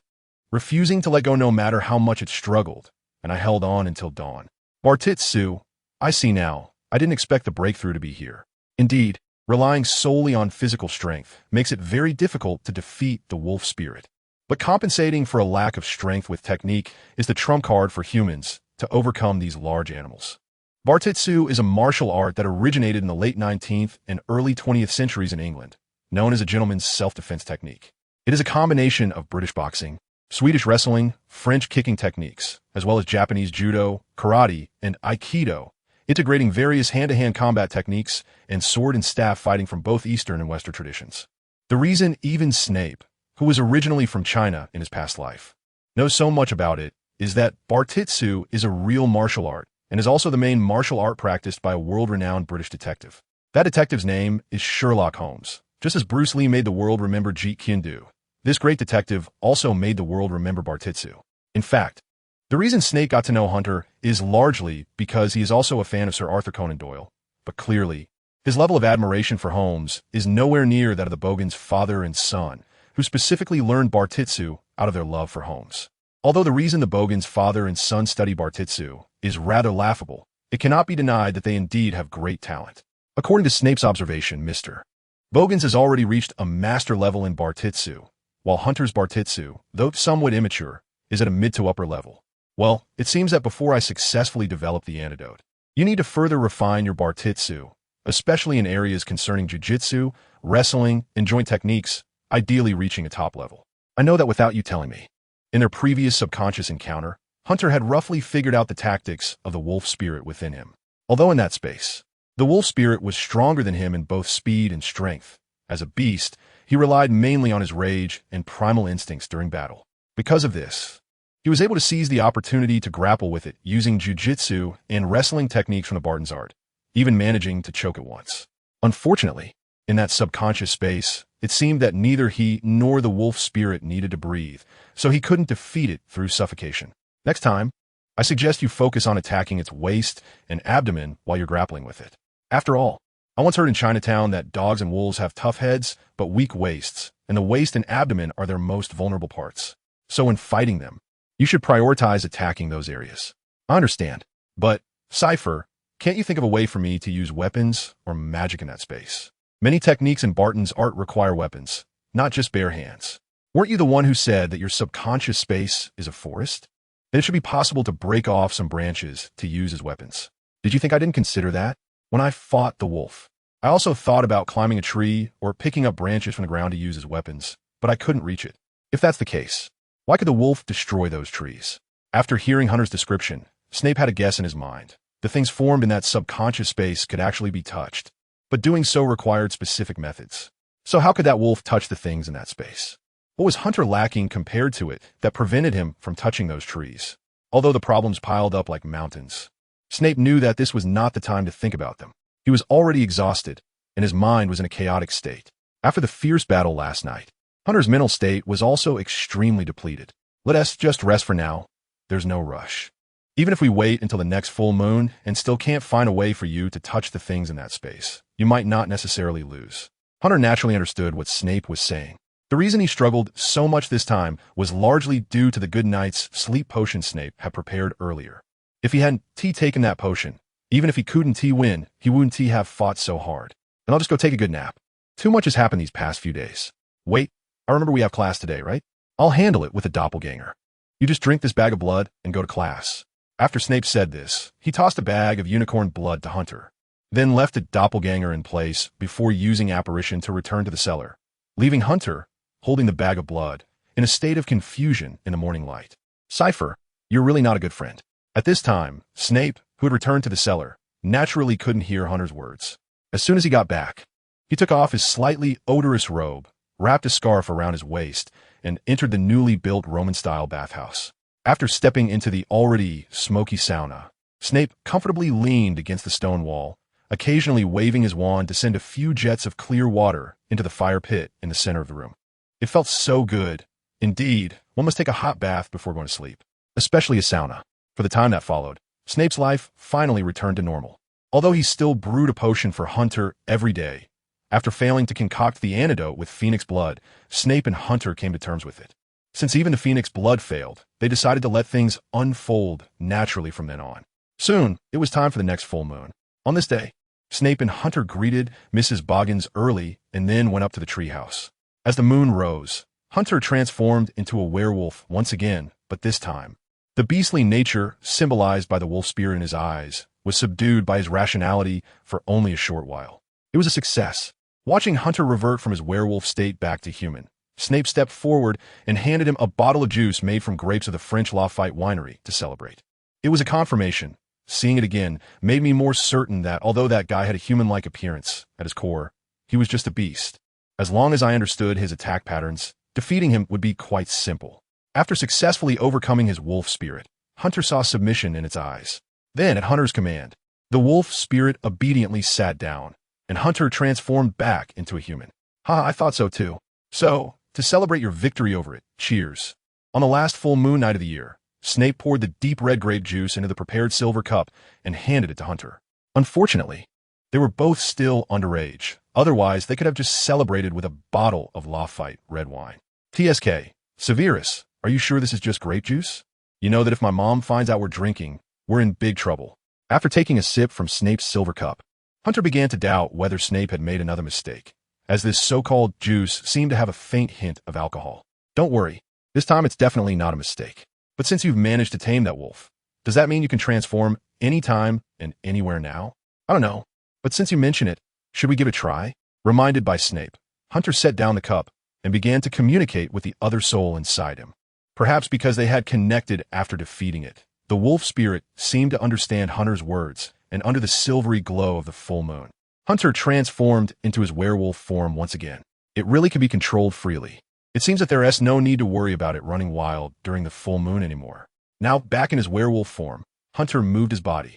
refusing to let go no matter how much it struggled, and I held on until dawn. Bartitsu, I see now. I didn't expect the breakthrough to be here. Indeed, relying solely on physical strength makes it very difficult to defeat the wolf spirit. But compensating for a lack of strength with technique is the trump card for humans to overcome these large animals. Bartitsu is a martial art that originated in the late 19th and early 20th centuries in England, known as a gentleman's self-defense technique. It is a combination of British boxing, Swedish wrestling, French kicking techniques, as well as Japanese judo, karate, and aikido, integrating various hand-to-hand combat techniques and sword and staff fighting from both Eastern and Western traditions. The reason even Snape, who was originally from China in his past life, knows so much about it is that Bartitsu is a real martial art and is also the main martial art practiced by a world-renowned British detective. That detective's name is Sherlock Holmes. Just as Bruce Lee made the world remember Jeet Kune Do, this great detective also made the world remember Bartitsu. In fact, the reason Snape got to know Hunter is largely because he is also a fan of Sir Arthur Conan Doyle, but clearly, his level of admiration for Holmes is nowhere near that of the Bogans' father and son, who specifically learned Bartitsu out of their love for Holmes. Although the reason the Bogans' father and son study Bartitsu is rather laughable, it cannot be denied that they indeed have great talent. According to Snape's observation, Mr. Bogans has already reached a master level in Bartitsu, while Hunter's Bartitsu, though somewhat immature, is at a mid to upper level. Well, it seems that before I successfully develop the antidote, you need to further refine your Bartitsu, especially in areas concerning jiu-jitsu, wrestling, and joint techniques, ideally reaching a top level. I know that without you telling me. In their previous subconscious encounter, Hunter had roughly figured out the tactics of the wolf spirit within him. Although in that space, the wolf spirit was stronger than him in both speed and strength. As a beast, he relied mainly on his rage and primal instincts during battle. Because of this, he was able to seize the opportunity to grapple with it using jiu-jitsu and wrestling techniques from the Barton's art, even managing to choke it once. Unfortunately, in that subconscious space, it seemed that neither he nor the wolf spirit needed to breathe, so he couldn't defeat it through suffocation. Next time, I suggest you focus on attacking its waist and abdomen while you're grappling with it. After all, I once heard in Chinatown that dogs and wolves have tough heads but weak waists, and the waist and abdomen are their most vulnerable parts. So when fighting them, you should prioritize attacking those areas. I understand, but, Cypher, can't you think of a way for me to use weapons or magic in that space? Many techniques in Barton's art require weapons, not just bare hands. Weren't you the one who said that your subconscious space is a forest? Then it should be possible to break off some branches to use as weapons. Did you think I didn't consider that? When I fought the wolf, I also thought about climbing a tree or picking up branches from the ground to use as weapons, but I couldn't reach it. If that's the case, why could the wolf destroy those trees? After hearing Hunter's description, Snape had a guess in his mind. The things formed in that subconscious space could actually be touched, but doing so required specific methods. So how could that wolf touch the things in that space? What was Hunter lacking compared to it that prevented him from touching those trees? Although the problems piled up like mountains, Snape knew that this was not the time to think about them. He was already exhausted, and his mind was in a chaotic state. After the fierce battle last night, Hunter's mental state was also extremely depleted. Let us just rest for now. There's no rush. Even if we wait until the next full moon and still can't find a way for you to touch the things in that space, you might not necessarily lose. Hunter naturally understood what Snape was saying. The reason he struggled so much this time was largely due to the good night's sleep potion Snape had prepared earlier. If he hadn't taken that potion, even if he couldn't win, he wouldn't have fought so hard. And I'll just go take a good nap. Too much has happened these past few days. Wait, I remember we have class today, right? I'll handle it with a doppelganger. You just drink this bag of blood and go to class. After Snape said this, he tossed a bag of unicorn blood to Hunter, then left a doppelganger in place before using apparition to return to the cellar, leaving Hunter, holding the bag of blood, in a state of confusion in the morning light. Cypher, you're really not a good friend. At this time, Snape, who had returned to the cellar, naturally couldn't hear Hunter's words. As soon as he got back, he took off his slightly odorous robe, wrapped a scarf around his waist, and entered the newly built Roman-style bathhouse. After stepping into the already smoky sauna, Snape comfortably leaned against the stone wall, occasionally waving his wand to send a few jets of clear water into the fire pit in the center of the room. It felt so good. Indeed, one must take a hot bath before going to sleep, especially a sauna. For the time that followed, Snape's life finally returned to normal. Although he still brewed a potion for Hunter every day, after failing to concoct the antidote with Phoenix blood, Snape and Hunter came to terms with it. Since even the Phoenix blood failed, they decided to let things unfold naturally from then on. Soon, it was time for the next full moon. On this day, Snape and Hunter greeted Mrs. Boggins early and then went up to the treehouse. As the moon rose, Hunter transformed into a werewolf once again, but this time, the beastly nature, symbolized by the wolf spirit in his eyes, was subdued by his rationality for only a short while. It was a success. Watching Hunter revert from his werewolf state back to human, Snape stepped forward and handed him a bottle of juice made from grapes of the French Lafayette winery to celebrate. It was a confirmation. Seeing it again made me more certain that although that guy had a human-like appearance, at his core, he was just a beast. As long as I understood his attack patterns, defeating him would be quite simple. After successfully overcoming his wolf spirit, Hunter saw submission in its eyes. Then, at Hunter's command, the wolf spirit obediently sat down, and Hunter transformed back into a human. Haha, I thought so too. So, to celebrate your victory over it, cheers. On the last full moon night of the year, Snape poured the deep red grape juice into the prepared silver cup and handed it to Hunter. Unfortunately, they were both still underage. Otherwise, they could have just celebrated with a bottle of Lafayette red wine. TSK, Severus, are you sure this is just grape juice? You know that if my mom finds out we're drinking, we're in big trouble. After taking a sip from Snape's silver cup, Hunter began to doubt whether Snape had made another mistake, as this so-called juice seemed to have a faint hint of alcohol. Don't worry, this time it's definitely not a mistake. But since you've managed to tame that wolf, does that mean you can transform anytime and anywhere now? I don't know, but since you mention it, should we give it a try? Reminded by Snape, Hunter set down the cup and began to communicate with the other soul inside him. Perhaps because they had connected after defeating it, the wolf spirit seemed to understand Hunter's words, and under the silvery glow of the full moon, Hunter transformed into his werewolf form once again. It really could be controlled freely. It seems that there is no need to worry about it running wild during the full moon anymore. Now, back in his werewolf form, Hunter moved his body.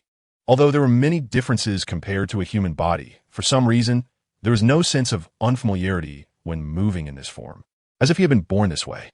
Although there were many differences compared to a human body, for some reason, there was no sense of unfamiliarity when moving in this form, as if he had been born this way.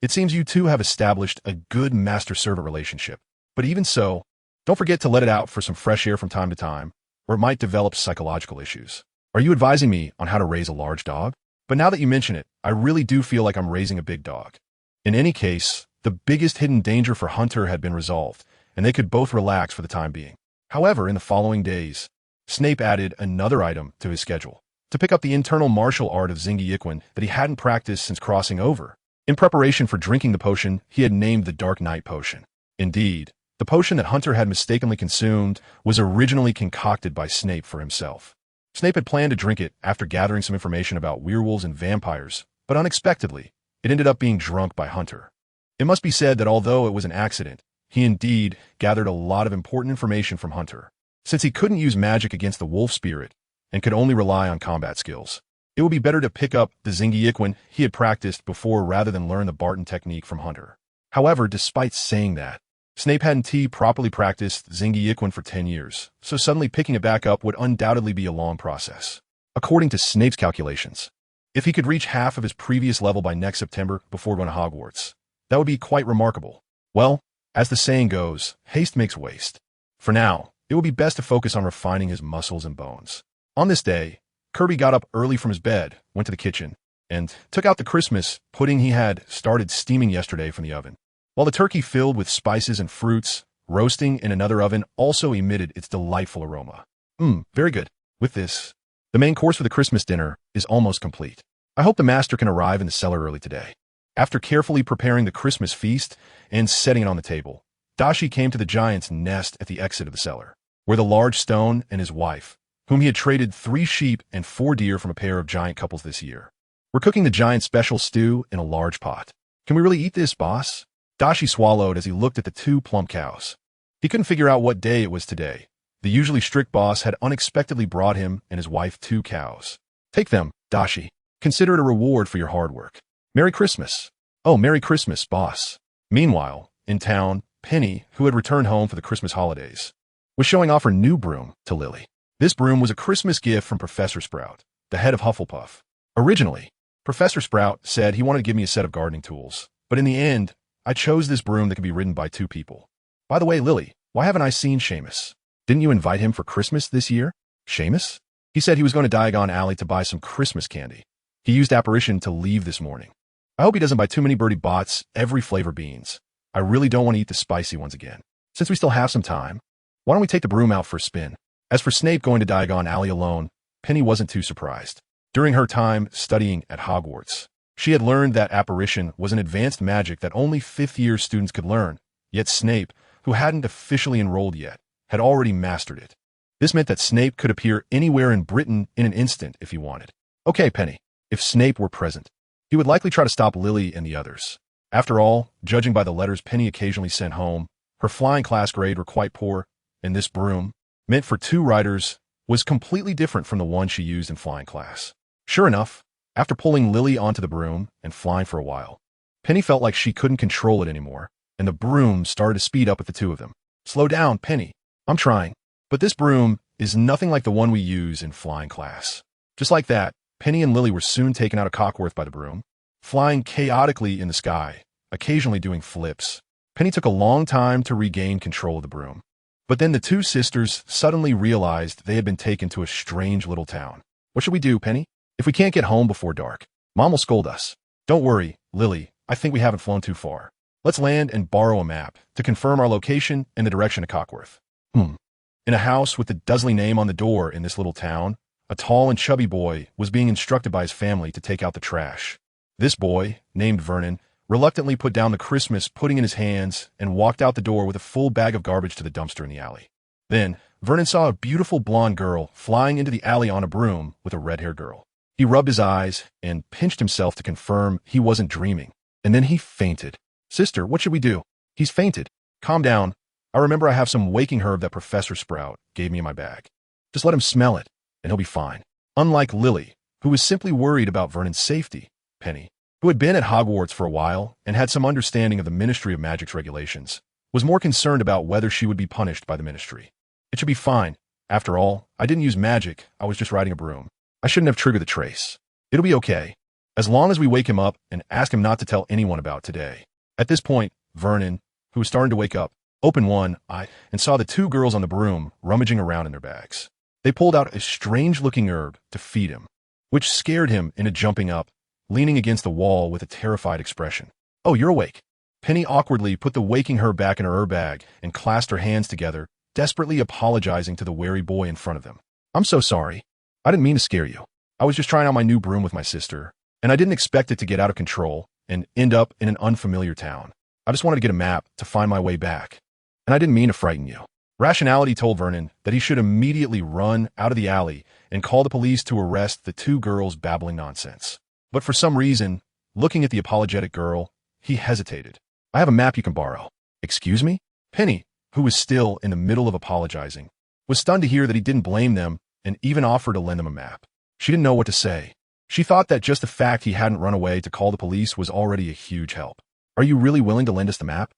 It seems you two have established a good master-servant relationship. But even so, don't forget to let it out for some fresh air from time to time, or it might develop psychological issues. Are you advising me on how to raise a large dog? But now that you mention it, I really do feel like I'm raising a big dog. In any case, the biggest hidden danger for Hunter had been resolved, and they could both relax for the time being. However, in the following days, Snape added another item to his schedule, to pick up the internal martial art of Zingiyiquin that he hadn't practiced since crossing over. In preparation for drinking the potion, he had named the Dark Night Potion. Indeed, the potion that Hunter had mistakenly consumed was originally concocted by Snape for himself. Snape had planned to drink it after gathering some information about werewolves and vampires, but unexpectedly, it ended up being drunk by Hunter. It must be said that although it was an accident, he indeed gathered a lot of important information from Hunter. Since he couldn't use magic against the wolf spirit and could only rely on combat skills, it would be better to pick up the Zingiyiquin he had practiced before rather than learn the Barton technique from Hunter. However, despite saying that, Snape hadn't properly practiced Zingiyiquin for 10 years, so suddenly picking it back up would undoubtedly be a long process. According to Snape's calculations, if he could reach half of his previous level by next September before going to Hogwarts, that would be quite remarkable. Well, as the saying goes, haste makes waste. For now, it would be best to focus on refining his muscles and bones. On this day, Kirby got up early from his bed, went to the kitchen, and took out the Christmas pudding he had started steaming yesterday from the oven. While the turkey filled with spices and fruits, roasting in another oven also emitted its delightful aroma. Very good. With this, the main course for the Christmas dinner is almost complete. I hope the master can arrive in the cellar early today. After carefully preparing the Christmas feast and setting it on the table, Dashi came to the giant's nest at the exit of the cellar, where the large stone and his wife, whom he had traded 3 sheep and 4 deer from a pair of giant couples this year, were cooking the giant's special stew in a large pot. Can we really eat this, boss? Dashi swallowed as he looked at the 2 plump cows. He couldn't figure out what day it was today. The usually strict boss had unexpectedly brought him and his wife 2 cows. Take them, Dashi. Consider it a reward for your hard work. Merry Christmas. Oh, Merry Christmas, boss. Meanwhile, in town, Penny, who had returned home for the Christmas holidays, was showing off her new broom to Lily. This broom was a Christmas gift from Professor Sprout, the head of Hufflepuff. Originally, Professor Sprout said he wanted to give me a set of gardening tools, but in the end, I chose this broom that could be ridden by 2 people. By the way, Lily, why haven't I seen Seamus? Didn't you invite him for Christmas this year? Seamus? He said he was going to Diagon Alley to buy some Christmas candy. He used apparition to leave this morning. I hope he doesn't buy too many Birdie Bots, every flavor beans. I really don't want to eat the spicy ones again. Since we still have some time, why don't we take the broom out for a spin? As for Snape going to Diagon Alley alone, Penny wasn't too surprised. During her time studying at Hogwarts, she had learned that apparition was an advanced magic that only 5th-year students could learn, yet Snape, who hadn't officially enrolled yet, had already mastered it. This meant that Snape could appear anywhere in Britain in an instant if he wanted. Okay, Penny. If Snape were present, he would likely try to stop Lily and the others. After all, judging by the letters Penny occasionally sent home, her flying class grade were quite poor, and this broom, meant for 2 riders, was completely different from the one she used in flying class. Sure enough, after pulling Lily onto the broom and flying for a while, Penny felt like she couldn't control it anymore, and the broom started to speed up with the 2 of them. Slow down, Penny. I'm trying. But this broom is nothing like the one we use in flying class. Just like that, Penny and Lily were soon taken out of Cockworth by the broom, flying chaotically in the sky, occasionally doing flips. Penny took a long time to regain control of the broom. But then the 2 sisters suddenly realized they had been taken to a strange little town. What should we do, Penny? If we can't get home before dark, Mom will scold us. Don't worry, Lily, I think we haven't flown too far. Let's land and borrow a map to confirm our location and the direction of Cockworth. In a house with the Dursley name on the door in this little town, a tall and chubby boy was being instructed by his family to take out the trash. This boy, named Vernon, reluctantly put down the Christmas pudding in his hands and walked out the door with a full bag of garbage to the dumpster in the alley. Then, Vernon saw a beautiful blonde girl flying into the alley on a broom with a red-haired girl. He rubbed his eyes and pinched himself to confirm he wasn't dreaming. And then he fainted. Sister, what should we do? He's fainted. Calm down. I remember I have some waking herb that Professor Sprout gave me in my bag. Just let him smell it, and he'll be fine. Unlike Lily, who was simply worried about Vernon's safety, Penny, who had been at Hogwarts for a while and had some understanding of the Ministry of Magic's regulations, was more concerned about whether she would be punished by the Ministry. It should be fine. After all, I didn't use magic, I was just riding a broom. I shouldn't have triggered the trace. It'll be okay, as long as we wake him up and ask him not to tell anyone about today. At this point, Vernon, who was starting to wake up, opened one eye and saw the 2 girls on the broom rummaging around in their bags. They pulled out a strange-looking herb to feed him, which scared him into jumping up, leaning against the wall with a terrified expression. Oh, you're awake. Penny awkwardly put the waking herb back in her herb bag and clasped her hands together, desperately apologizing to the wary boy in front of them. I'm so sorry. I didn't mean to scare you. I was just trying out my new broom with my sister, and I didn't expect it to get out of control and end up in an unfamiliar town. I just wanted to get a map to find my way back. And I didn't mean to frighten you. Rationality told Vernon that he should immediately run out of the alley and call the police to arrest the 2 girls babbling nonsense. But for some reason, looking at the apologetic girl, he hesitated. I have a map you can borrow. Excuse me? Penny, who was still in the middle of apologizing, was stunned to hear that he didn't blame them and even offered to lend them a map. She didn't know what to say. She thought that just the fact he hadn't run away to call the police was already a huge help. Are you really willing to lend us the map?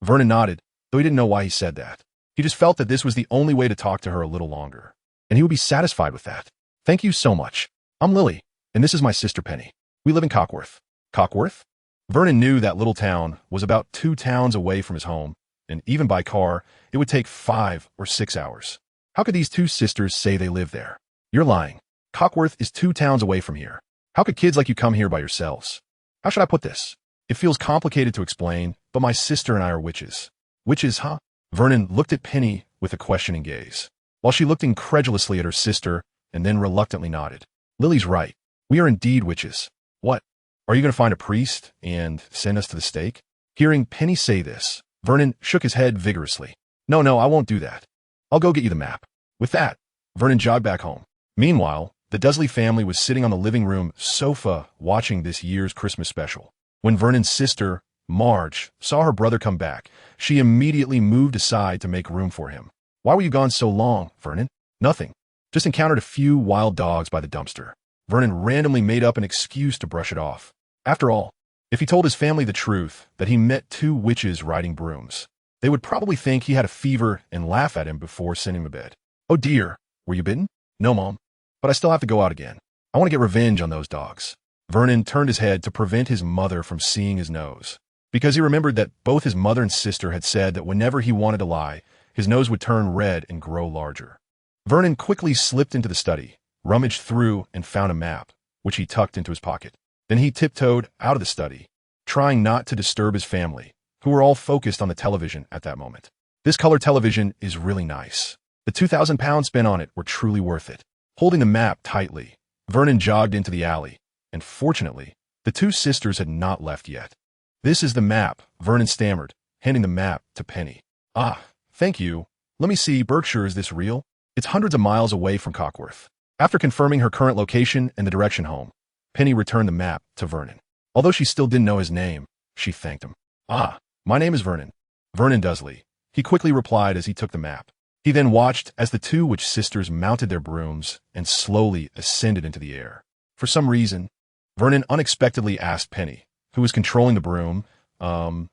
Vernon nodded, though he didn't know why he said that. He just felt that this was the only way to talk to her a little longer, and he would be satisfied with that. Thank you so much. I'm Lily, and this is my sister Penny. We live in Cockworth. Cockworth? Vernon knew that little town was about 2 towns away from his home, and even by car, it would take 5 or 6 hours. How could these 2 sisters say they live there? You're lying. Cockworth is 2 towns away from here. How could kids like you come here by yourselves? How should I put this? It feels complicated to explain, but my sister and I are witches. Witches, huh? Vernon looked at Penny with a questioning gaze, while she looked incredulously at her sister and then reluctantly nodded. Lily's right. We are indeed witches. What? Are you going to find a priest and send us to the stake? Hearing Penny say this, Vernon shook his head vigorously. No, I won't do that. I'll go get you the map. With that, Vernon jogged back home. Meanwhile, the Dursley family was sitting on the living room sofa watching this year's Christmas special. When Vernon's sister, Marge, saw her brother come back, she immediately moved aside to make room for him. Why were you gone so long, Vernon? Nothing. Just encountered a few wild dogs by the dumpster. Vernon randomly made up an excuse to brush it off. After all, if he told his family the truth, that he met 2 witches riding brooms, they would probably think he had a fever and laugh at him before sending him to bed. Oh dear, were you bitten? No, Mom, but I still have to go out again. I want to get revenge on those dogs. Vernon turned his head to prevent his mother from seeing his nose, because he remembered that both his mother and sister had said that whenever he wanted to lie, his nose would turn red and grow larger. Vernon quickly slipped into the study, rummaged through, and found a map, which he tucked into his pocket. Then he tiptoed out of the study, trying not to disturb his family, who were all focused on the television at that moment. This color television is really nice. The £2,000 spent on it were truly worth it. Holding the map tightly, Vernon jogged into the alley, and fortunately, the 2 sisters had not left yet. This is the map, Vernon stammered, handing the map to Penny. Ah, thank you. Let me see, Berkshire, is this real? It's hundreds of miles away from Cockworth. After confirming her current location and the direction home, Penny returned the map to Vernon. Although she still didn't know his name, she thanked him. "Ah, my name is Vernon. Vernon Dursley," he quickly replied as he took the map. He then watched as the two witch sisters mounted their brooms and slowly ascended into the air. For some reason, Vernon unexpectedly asked Penny, who was controlling the broom, will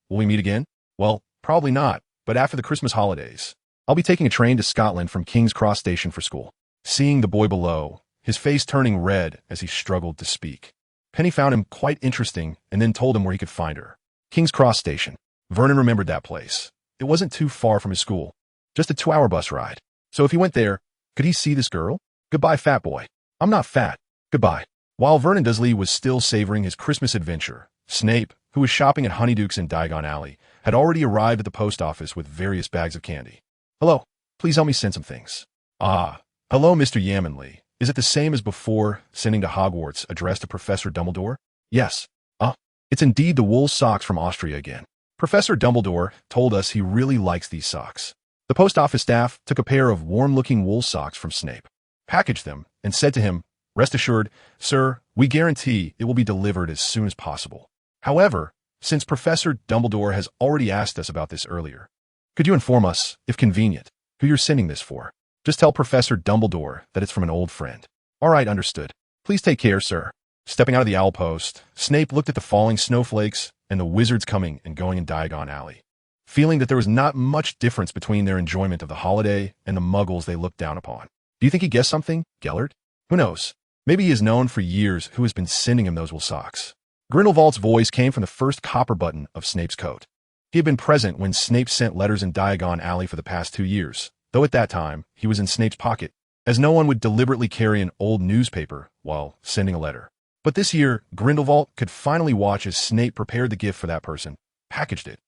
we meet again? Well, probably not, but after the Christmas holidays. I'll be taking a train to Scotland from King's Cross Station for school. Seeing the boy below, his face turning red as he struggled to speak, Penny found him quite interesting and then told him where he could find her. King's Cross Station. Vernon remembered that place. It wasn't too far from his school, just a 2-hour bus ride. So if he went there, could he see this girl? Goodbye, fat boy. I'm not fat. Goodbye. While Vernon Dursley was still savoring his Christmas adventure, Snape, who was shopping at Honeyduke's in Diagon Alley, had already arrived at the post office with various bags of candy. "Hello, please help me send some things." "Ah, hello, Mr. Yamanley. Is it the same as before, sending to Hogwarts, addressed to Professor Dumbledore?" "Yes." It's indeed the wool socks from Austria again. Professor Dumbledore told us he really likes these socks." The post office staff took a pair of warm-looking wool socks from Snape, packaged them, and said to him, "Rest assured, sir, we guarantee it will be delivered as soon as possible. However, since Professor Dumbledore has already asked us about this earlier, could you inform us, if convenient, who you're sending this for? Just tell Professor Dumbledore that it's from an old friend." "All right, understood. Please take care, sir." Stepping out of the owl post, Snape looked at the falling snowflakes and the wizards coming and going in Diagon Alley, feeling that there was not much difference between their enjoyment of the holiday and the muggles they looked down upon. Do you think he guessed something, Gellert? Who knows? Maybe he has known for years who has been sending him those wool socks. Grindelwald's voice came from the first copper button of Snape's coat. He had been present when Snape sent letters in Diagon Alley for the past 2 years, though at that time he was in Snape's pocket, as no one would deliberately carry an old newspaper while sending a letter. But this year, Grindelwald could finally watch as Snape prepared the gift for that person, packaged it,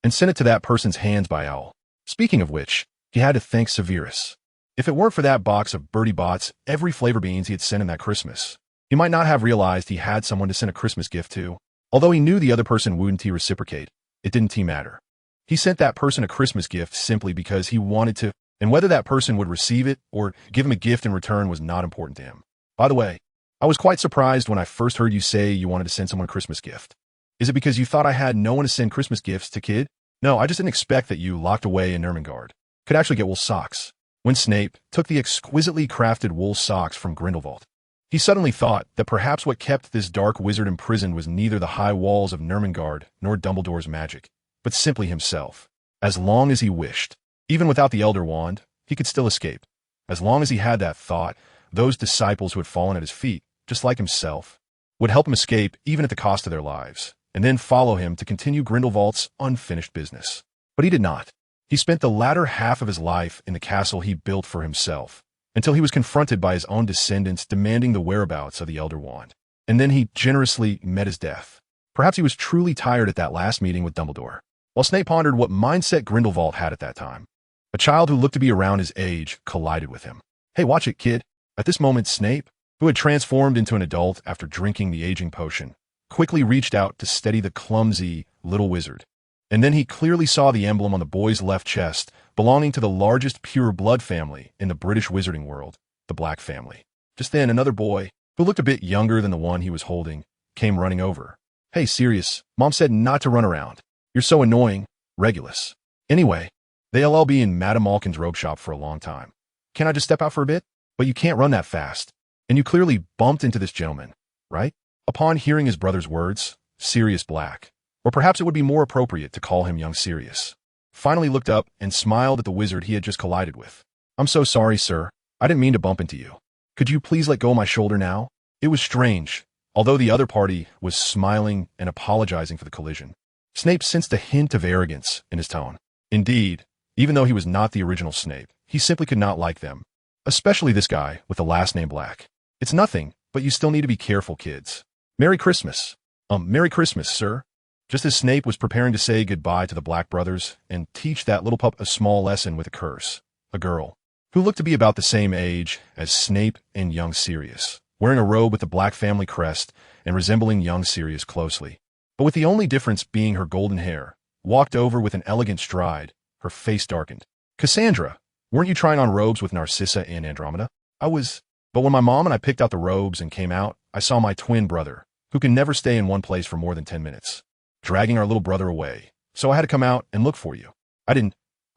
and sent it to that person's hands by owl. Speaking of which, he had to thank Severus. If it weren't for that box of Bertie Bott's every flavor beans he had sent him that Christmas, he might not have realized he had someone to send a Christmas gift to. Although he knew the other person wouldn't reciprocate, it didn't matter. He sent that person a Christmas gift simply because he wanted to, and whether that person would receive it or give him a gift in return was not important to him. By the way, I was quite surprised when I first heard you say you wanted to send someone a Christmas gift. Is it because you thought I had no one to send Christmas gifts to, kid? No, I just didn't expect that you, locked away in Nurmengard, could actually get wool socks. When Snape took the exquisitely crafted wool socks from Grindelwald, he suddenly thought that perhaps what kept this dark wizard imprisoned was neither the high walls of Nurmengard nor Dumbledore's magic, but simply himself. As long as he wished, even without the Elder Wand, he could still escape. As long as he had that thought, those disciples who had fallen at his feet, just like himself, would help him escape even at the cost of their lives, and then follow him to continue Grindelwald's unfinished business. But he did not. He spent the latter half of his life in the castle he built for himself, until he was confronted by his own descendants demanding the whereabouts of the Elder Wand. And then he generously met his death. Perhaps he was truly tired at that last meeting with Dumbledore. While Snape pondered what mindset Grindelwald had at that time, a child who looked to be around his age collided with him. "Hey, watch it, kid." At this moment, Snape, who had transformed into an adult after drinking the aging potion, quickly reached out to steady the clumsy little wizard. And then he clearly saw the emblem on the boy's left chest, belonging to the largest pure blood family in the British wizarding world, the Black family. Just then, another boy, who looked a bit younger than the one he was holding, came running over. "Hey, Sirius, Mom said not to run around. You're so annoying, Regulus. Anyway, they'll all be in Madame Malkin's robe shop for a long time. Can I just step out for a bit? But you can't run that fast. And you clearly bumped into this gentleman, right?" Upon hearing his brother's words, Sirius Black, or perhaps it would be more appropriate to call him young Sirius, finally looked up and smiled at the wizard he had just collided with. "I'm so sorry, sir. I didn't mean to bump into you. Could you please let go of my shoulder now?" It was strange. Although the other party was smiling and apologizing for the collision, Snape sensed a hint of arrogance in his tone. Indeed, even though he was not the original Snape, he simply could not like them. Especially this guy with the last name Black. "It's nothing, but you still need to be careful, kids. Merry Christmas." Merry Christmas, sir." Just as Snape was preparing to say goodbye to the Black brothers and teach that little pup a small lesson with a curse, a girl, who looked to be about the same age as Snape and young Sirius, wearing a robe with the Black family crest and resembling young Sirius closely, but with the only difference being her golden hair, walked over with an elegant stride, her face darkened. "Cassandra, Weren't you trying on robes with Narcissa and Andromeda? I was. But when my mom and I picked out the robes and came out, I saw my twin brother, who can never stay in one place for more than 10 minutes, dragging our little brother away. So I had to come out and look for you. I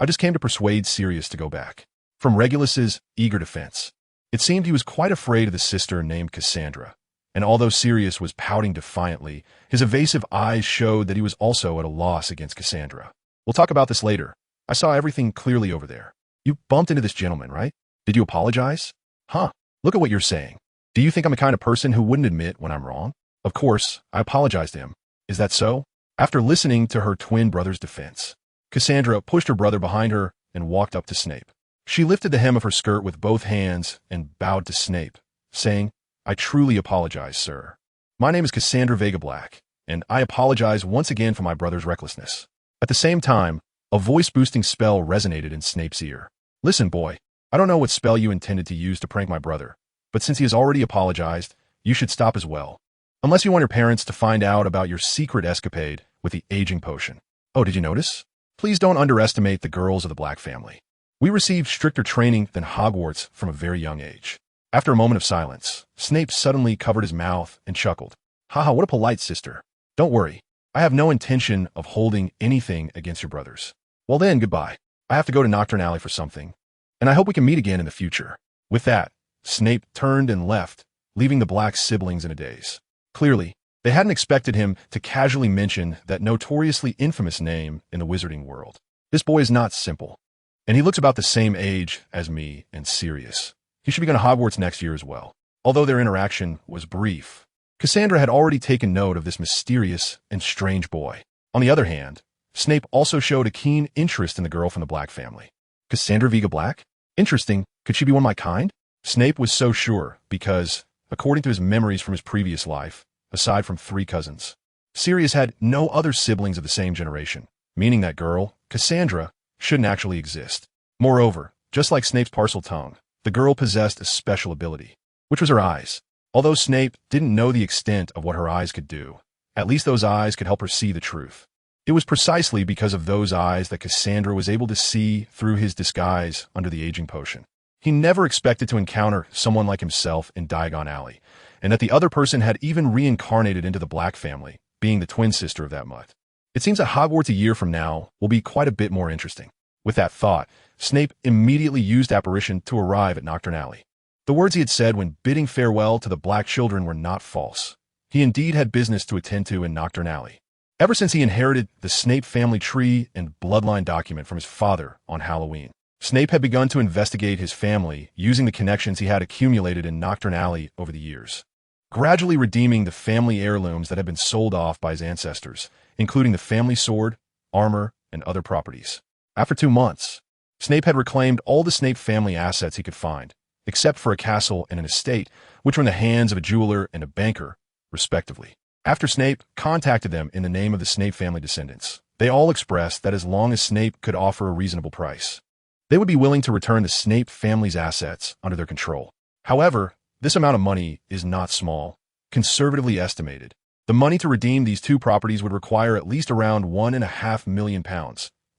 just came to persuade Sirius to go back. From Regulus's eager defense, it seemed he was quite afraid of the sister named Cassandra, and although Sirius was pouting defiantly, his evasive eyes showed that he was also at a loss against Cassandra. We'll talk about this later. I saw everything clearly over there. You bumped into this gentleman, right? Did you apologize? Huh. Look at what you're saying. Do you think I'm the kind of person who wouldn't admit when I'm wrong? Of course, I apologized to him. Is that so? After listening to her twin brother's defense, Cassandra pushed her brother behind her and walked up to Snape. She lifted the hem of her skirt with both hands and bowed to Snape, saying, I truly apologize, sir. My name is Cassandra Vega Black, and I apologize once again for my brother's recklessness. At the same time, a voice-boosting spell resonated in Snape's ear. Listen, boy, I don't know what spell you intended to use to prank my brother, but since he has already apologized, you should stop as well. Unless you want your parents to find out about your secret escapade with the aging potion. Oh, did you notice? Please don't underestimate the girls of the Black family. We received stricter training than Hogwarts from a very young age. After a moment of silence, Snape suddenly covered his mouth and chuckled. Haha, what a polite sister. Don't worry. I have no intention of holding anything against your brothers. Well then, goodbye. I have to go to Nocturne Alley for something, and I hope we can meet again in the future. With that, Snape turned and left, leaving the Black siblings in a daze. Clearly, they hadn't expected him to casually mention that notoriously infamous name in the wizarding world. This boy is not simple, and he looks about the same age as me and Sirius. He should be going to Hogwarts next year as well. Although their interaction was brief, Cassandra had already taken note of this mysterious and strange boy. On the other hand, Snape also showed a keen interest in the girl from the Black family. Cassandra Vega Black? Interesting. Could she be one of my kind? Snape was so sure because, according to his memories from his previous life, aside from 3 cousins, Sirius had no other siblings of the same generation, meaning that girl, Cassandra, shouldn't actually exist. Moreover, just like Snape's parcel tongue, the girl possessed a special ability, which was her eyes. Although Snape didn't know the extent of what her eyes could do, at least those eyes could help her see the truth. It was precisely because of those eyes that Cassandra was able to see through his disguise under the aging potion. He never expected to encounter someone like himself in Diagon Alley, and that the other person had even reincarnated into the Black family, being the twin sister of that mutt. It seems that Hogwarts a year from now will be quite a bit more interesting. With that thought, Snape immediately used apparition to arrive at Nocturne Alley. The words he had said when bidding farewell to the Black children were not false. He indeed had business to attend to in Nocturne Alley. Ever since he inherited the Snape family tree and bloodline document from his father on Halloween, Snape had begun to investigate his family using the connections he had accumulated in Nocturne Alley over the years, gradually redeeming the family heirlooms that had been sold off by his ancestors, including the family sword, armor, and other properties. After 2 months, Snape had reclaimed all the Snape family assets he could find, except for a castle and an estate, which were in the hands of a jeweler and a banker, respectively. After Snape contacted them in the name of the Snape family descendants, they all expressed that as long as Snape could offer a reasonable price, they would be willing to return the Snape family's assets under their control. However, this amount of money is not small. Conservatively estimated, the money to redeem these 2 properties would require at least around £1.5 million,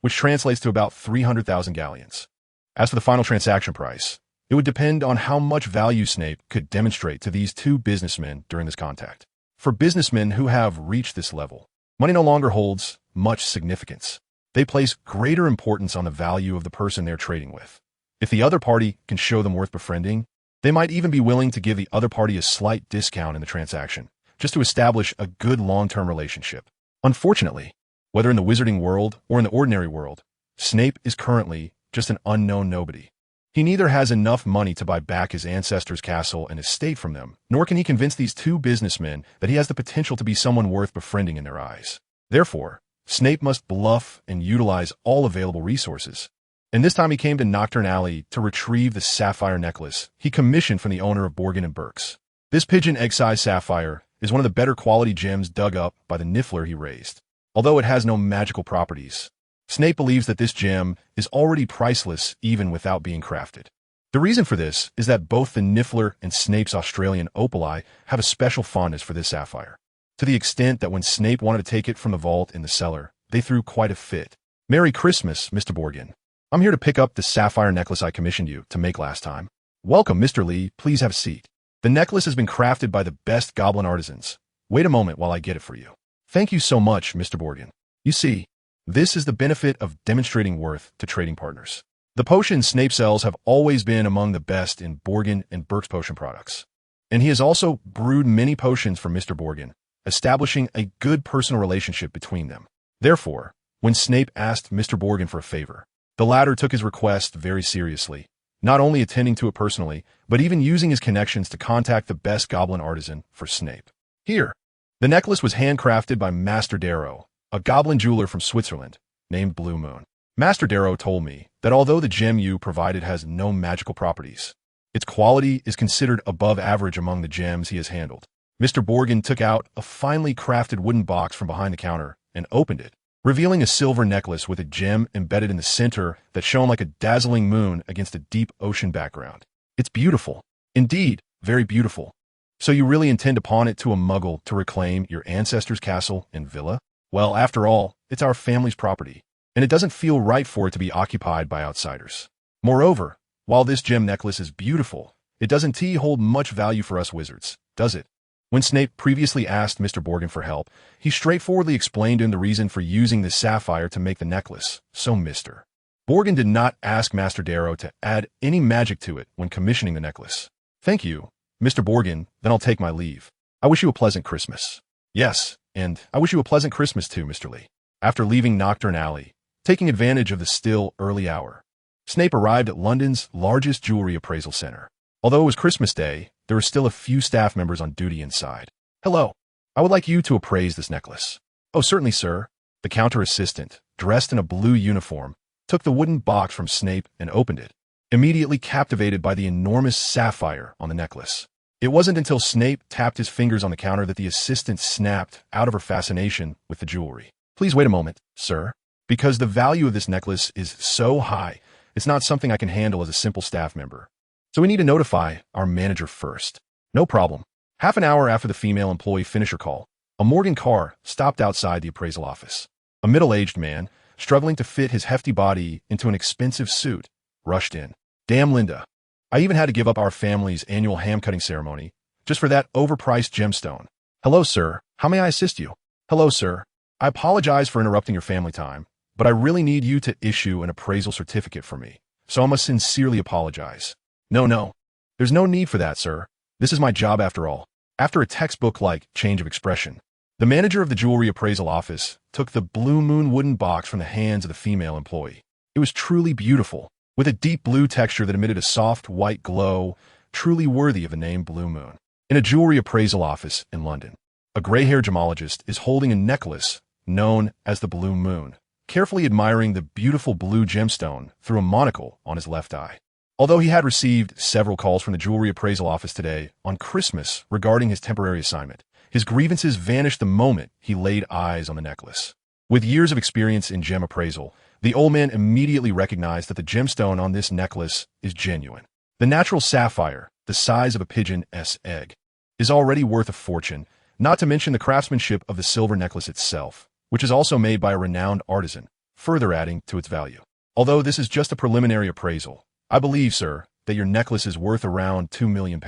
which translates to about 300,000 galleons. As for the final transaction price, it would depend on how much value Snape could demonstrate to these 2 businessmen during this contact. For businessmen who have reached this level, money no longer holds much significance. They place greater importance on the value of the person they're trading with. If the other party can show them worth befriending, they might even be willing to give the other party a slight discount in the transaction, just to establish a good long-term relationship. Unfortunately, whether in the wizarding world or in the ordinary world, Snape is currently just an unknown nobody. He neither has enough money to buy back his ancestors' castle and estate from them, nor can he convince these 2 businessmen that he has the potential to be someone worth befriending in their eyes. Therefore, Snape must bluff and utilize all available resources. And this time he came to Nocturne Alley to retrieve the sapphire necklace he commissioned from the owner of Borgin and Burke's. This pigeon egg-sized sapphire is one of the better quality gems dug up by the Niffler he raised. Although it has no magical properties, Snape believes that this gem is already priceless even without being crafted. The reason for this is that both the Niffler and Snape's Australian opali have a special fondness for this sapphire, to the extent that when Snape wanted to take it from the vault in the cellar, they threw quite a fit. "Merry Christmas, Mr. Borgin," I'm here to pick up the sapphire necklace I commissioned you to make last time. Welcome, Mr. Lee. Please have a seat. The necklace has been crafted by the best goblin artisans. Wait a moment while I get it for you. Thank you so much, Mr. Borgin. You see, this is the benefit of demonstrating worth to trading partners. The potions Snape sells have always been among the best in Borgin and Burke's potion products. And he has also brewed many potions for Mr. Borgin, establishing a good personal relationship between them. Therefore, when Snape asked Mr. Borgin for a favor, the latter took his request very seriously, not only attending to it personally, but even using his connections to contact the best goblin artisan for Snape. Here, the necklace was handcrafted by Master Darrow, a goblin jeweler from Switzerland, named Blue Moon. Master Darrow told me that although the gem you provided has no magical properties, its quality is considered above average among the gems he has handled. Mr. Borgin took out a finely crafted wooden box from behind the counter and opened it, revealing a silver necklace with a gem embedded in the center that shone like a dazzling moon against a deep ocean background. It's beautiful. Indeed, very beautiful. So you really intend to pawn it to a muggle to reclaim your ancestors' castle and villa? Well, after all, it's our family's property, and it doesn't feel right for it to be occupied by outsiders. Moreover, while this gem necklace is beautiful, it doesn't hold much value for us wizards, does it? When Snape previously asked Mr. Borgin for help, he straightforwardly explained to him the reason for using the sapphire to make the necklace, so Mr. Borgin did not ask Master Darrow to add any magic to it when commissioning the necklace. Thank you, Mr. Borgin, then I'll take my leave. I wish you a pleasant Christmas. Yes, and I wish you a pleasant Christmas too, Mr. Lee. After leaving Nocturne Alley, taking advantage of the still early hour, Snape arrived at London's largest jewelry appraisal center. Although it was Christmas Day, there were still a few staff members on duty inside. Hello, I would like you to appraise this necklace. Oh, certainly, sir. The counter assistant, dressed in a blue uniform, took the wooden box from Snape and opened it, immediately captivated by the enormous sapphire on the necklace. It wasn't until Snape tapped his fingers on the counter that the assistant snapped out of her fascination with the jewelry. Please wait a moment, sir, because the value of this necklace is so high, it's not something I can handle as a simple staff member. So we need to notify our manager first. No problem. Half an hour after the female employee finished her call, a Morgan car stopped outside the appraisal office. A middle-aged man, struggling to fit his hefty body into an expensive suit, rushed in. Damn, Linda. I even had to give up our family's annual ham-cutting ceremony just for that overpriced gemstone. Hello, sir. How may I assist you? Hello, sir. I apologize for interrupting your family time, but I really need you to issue an appraisal certificate for me, so I must sincerely apologize. No. There's no need for that, sir. This is my job after all. After a textbook-like change of expression, the manager of the jewelry appraisal office took the Blue Moon wooden box from the hands of the female employee. It was truly beautiful, with a deep blue texture that emitted a soft white glow, truly worthy of the name Blue Moon. In a jewelry appraisal office in London, a gray-haired gemologist is holding a necklace known as the Blue Moon, carefully admiring the beautiful blue gemstone through a monocle on his left eye. Although he had received several calls from the jewelry appraisal office today on Christmas regarding his temporary assignment, his grievances vanished the moment he laid eyes on the necklace. With years of experience in gem appraisal, the old man immediately recognized that the gemstone on this necklace is genuine. The natural sapphire, the size of a pigeon's egg, is already worth a fortune, not to mention the craftsmanship of the silver necklace itself, which is also made by a renowned artisan, further adding to its value. Although this is just a preliminary appraisal, I believe, sir, that your necklace is worth around £2 million.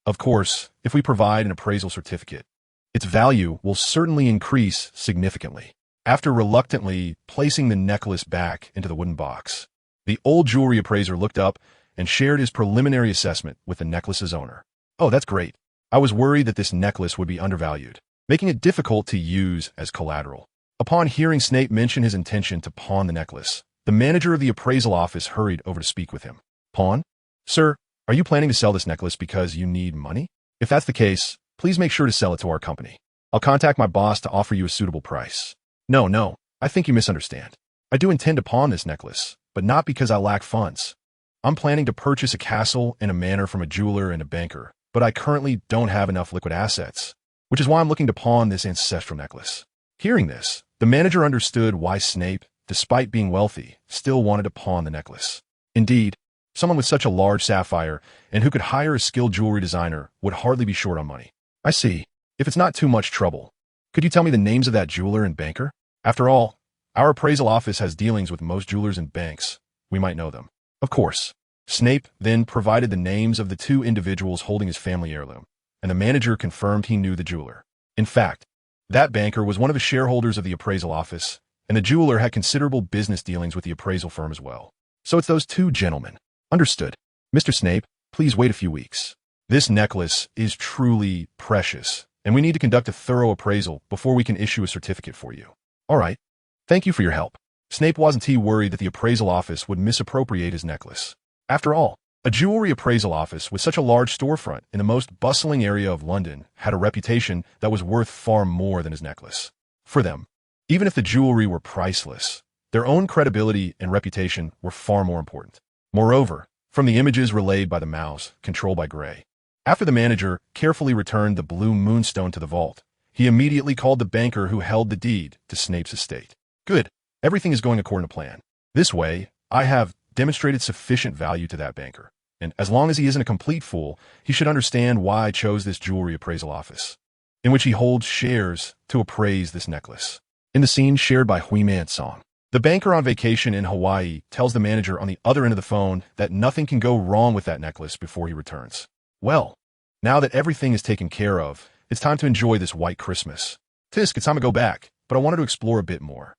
Of course, if we provide an appraisal certificate, its value will certainly increase significantly. After reluctantly placing the necklace back into the wooden box, the old jewelry appraiser looked up and shared his preliminary assessment with the necklace's owner. Oh, that's great. I was worried that this necklace would be undervalued, making it difficult to use as collateral. Upon hearing Snape mention his intention to pawn the necklace, the manager of the appraisal office hurried over to speak with him. Pawn? Sir, are you planning to sell this necklace because you need money? If that's the case, please make sure to sell it to our company. I'll contact my boss to offer you a suitable price. No, I think you misunderstand. I do intend to pawn this necklace, but not because I lack funds. I'm planning to purchase a castle and a manor from a jeweler and a banker, but I currently don't have enough liquid assets, which is why I'm looking to pawn this ancestral necklace. Hearing this, the manager understood why Snape, despite being wealthy, still wanted to pawn the necklace. Indeed, someone with such a large sapphire and who could hire a skilled jewelry designer would hardly be short on money. I see. If it's not too much trouble, could you tell me the names of that jeweler and banker? After all, our appraisal office has dealings with most jewelers and banks, we might know them. Of course. Snape then provided the names of the two individuals holding his family heirloom, and the manager confirmed he knew the jeweler. In fact, that banker was one of the shareholders of the appraisal office, and the jeweler had considerable business dealings with the appraisal firm as well. So it's those two gentlemen. Understood. Mr. Snape, please wait a few weeks. This necklace is truly precious, and we need to conduct a thorough appraisal before we can issue a certificate for you. All right. Thank you for your help. Snape wasn't worried that the appraisal office would misappropriate his necklace. After all, a jewelry appraisal office with such a large storefront in the most bustling area of London had a reputation that was worth far more than his necklace. For them, even if the jewelry were priceless, their own credibility and reputation were far more important. Moreover, from the images relayed by the mouse, controlled by Gray, after the manager carefully returned the blue moonstone to the vault, he immediately called the banker who held the deed to Snape's estate. Good. Everything is going according to plan. This way, I have demonstrated sufficient value to that banker, and as long as he isn't a complete fool, he should understand why I chose this jewelry appraisal office, in which he holds shares to appraise this necklace. In the scene shared by Song, the banker on vacation in Hawaii tells the manager on the other end of the phone that nothing can go wrong with that necklace before he returns. Well, now that everything is taken care of, it's time to enjoy this white Christmas. Tisk, it's time to go back, but I wanted to explore a bit more.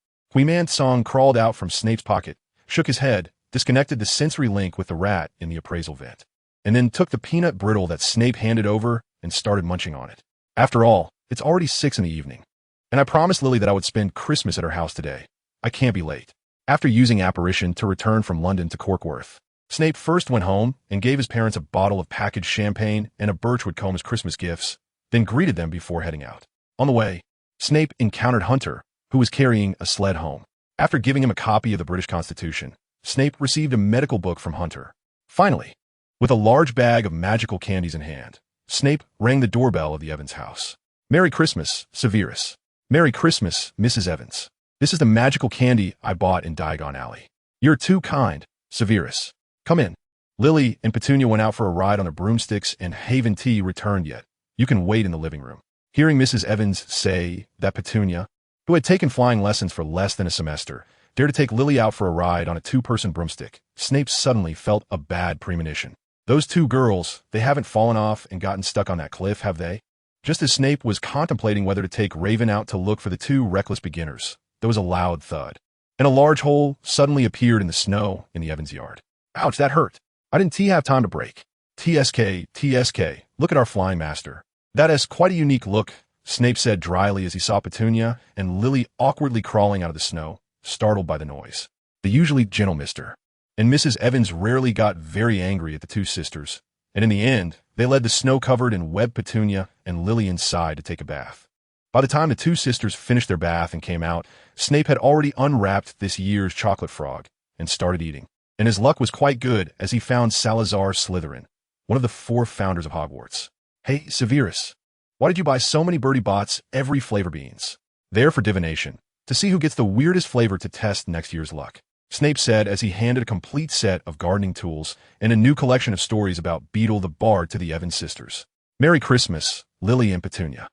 Song crawled out from Snape's pocket, shook his head, disconnected the sensory link with the rat in the appraisal vent, and then took the peanut brittle that Snape handed over and started munching on it. After all, it's already 6 in the evening, and I promised Lily that I would spend Christmas at her house today. I can't be late. After using apparition to return from London to Corkworth, Snape first went home and gave his parents a bottle of packaged champagne and a birchwood comb as Christmas gifts, then greeted them before heading out. On the way, Snape encountered Hunter, who was carrying a sled home. After giving him a copy of the British Constitution, Snape received a medical book from Hunter. Finally, with a large bag of magical candies in hand, Snape rang the doorbell of the Evans house. Merry Christmas, Severus. Merry Christmas, Mrs. Evans. This is the magical candy I bought in Diagon Alley. You're too kind, Severus. Come in. Lily and Petunia went out for a ride on their broomsticks, and Haven Tea returned yet. You can wait in the living room. Hearing Mrs. Evans say that Petunia, who had taken flying lessons for less than a semester, dared to take Lily out for a ride on a 2-person broomstick, Snape suddenly felt a bad premonition. Those two girls, they haven't fallen off and gotten stuck on that cliff, have they? Just as Snape was contemplating whether to take Raven out to look for the two reckless beginners, there was a loud thud, and a large hole suddenly appeared in the snow in the Evans yard. Ouch, that hurt. I didn't have time to break. TSK, look at our flying master. That is quite a unique look, Snape said dryly as he saw Petunia and Lily awkwardly crawling out of the snow, startled by the noise. The usually gentle Mr. and Mrs. Evans rarely got very angry at the two sisters, and in the end, they led the snow-covered and wet Petunia and Lily inside to take a bath. By the time the two sisters finished their bath and came out, Snape had already unwrapped this year's chocolate frog and started eating, and his luck was quite good as he found Salazar Slytherin, one of the 4 founders of Hogwarts. Hey, Severus, why did you buy so many Bertie Bott's every flavor beans? There for divination, to see who gets the weirdest flavor to test next year's luck, Snape said as he handed a complete set of gardening tools and a new collection of stories about Beetle the Bard to the Evans sisters. Merry Christmas, Lily and Petunia.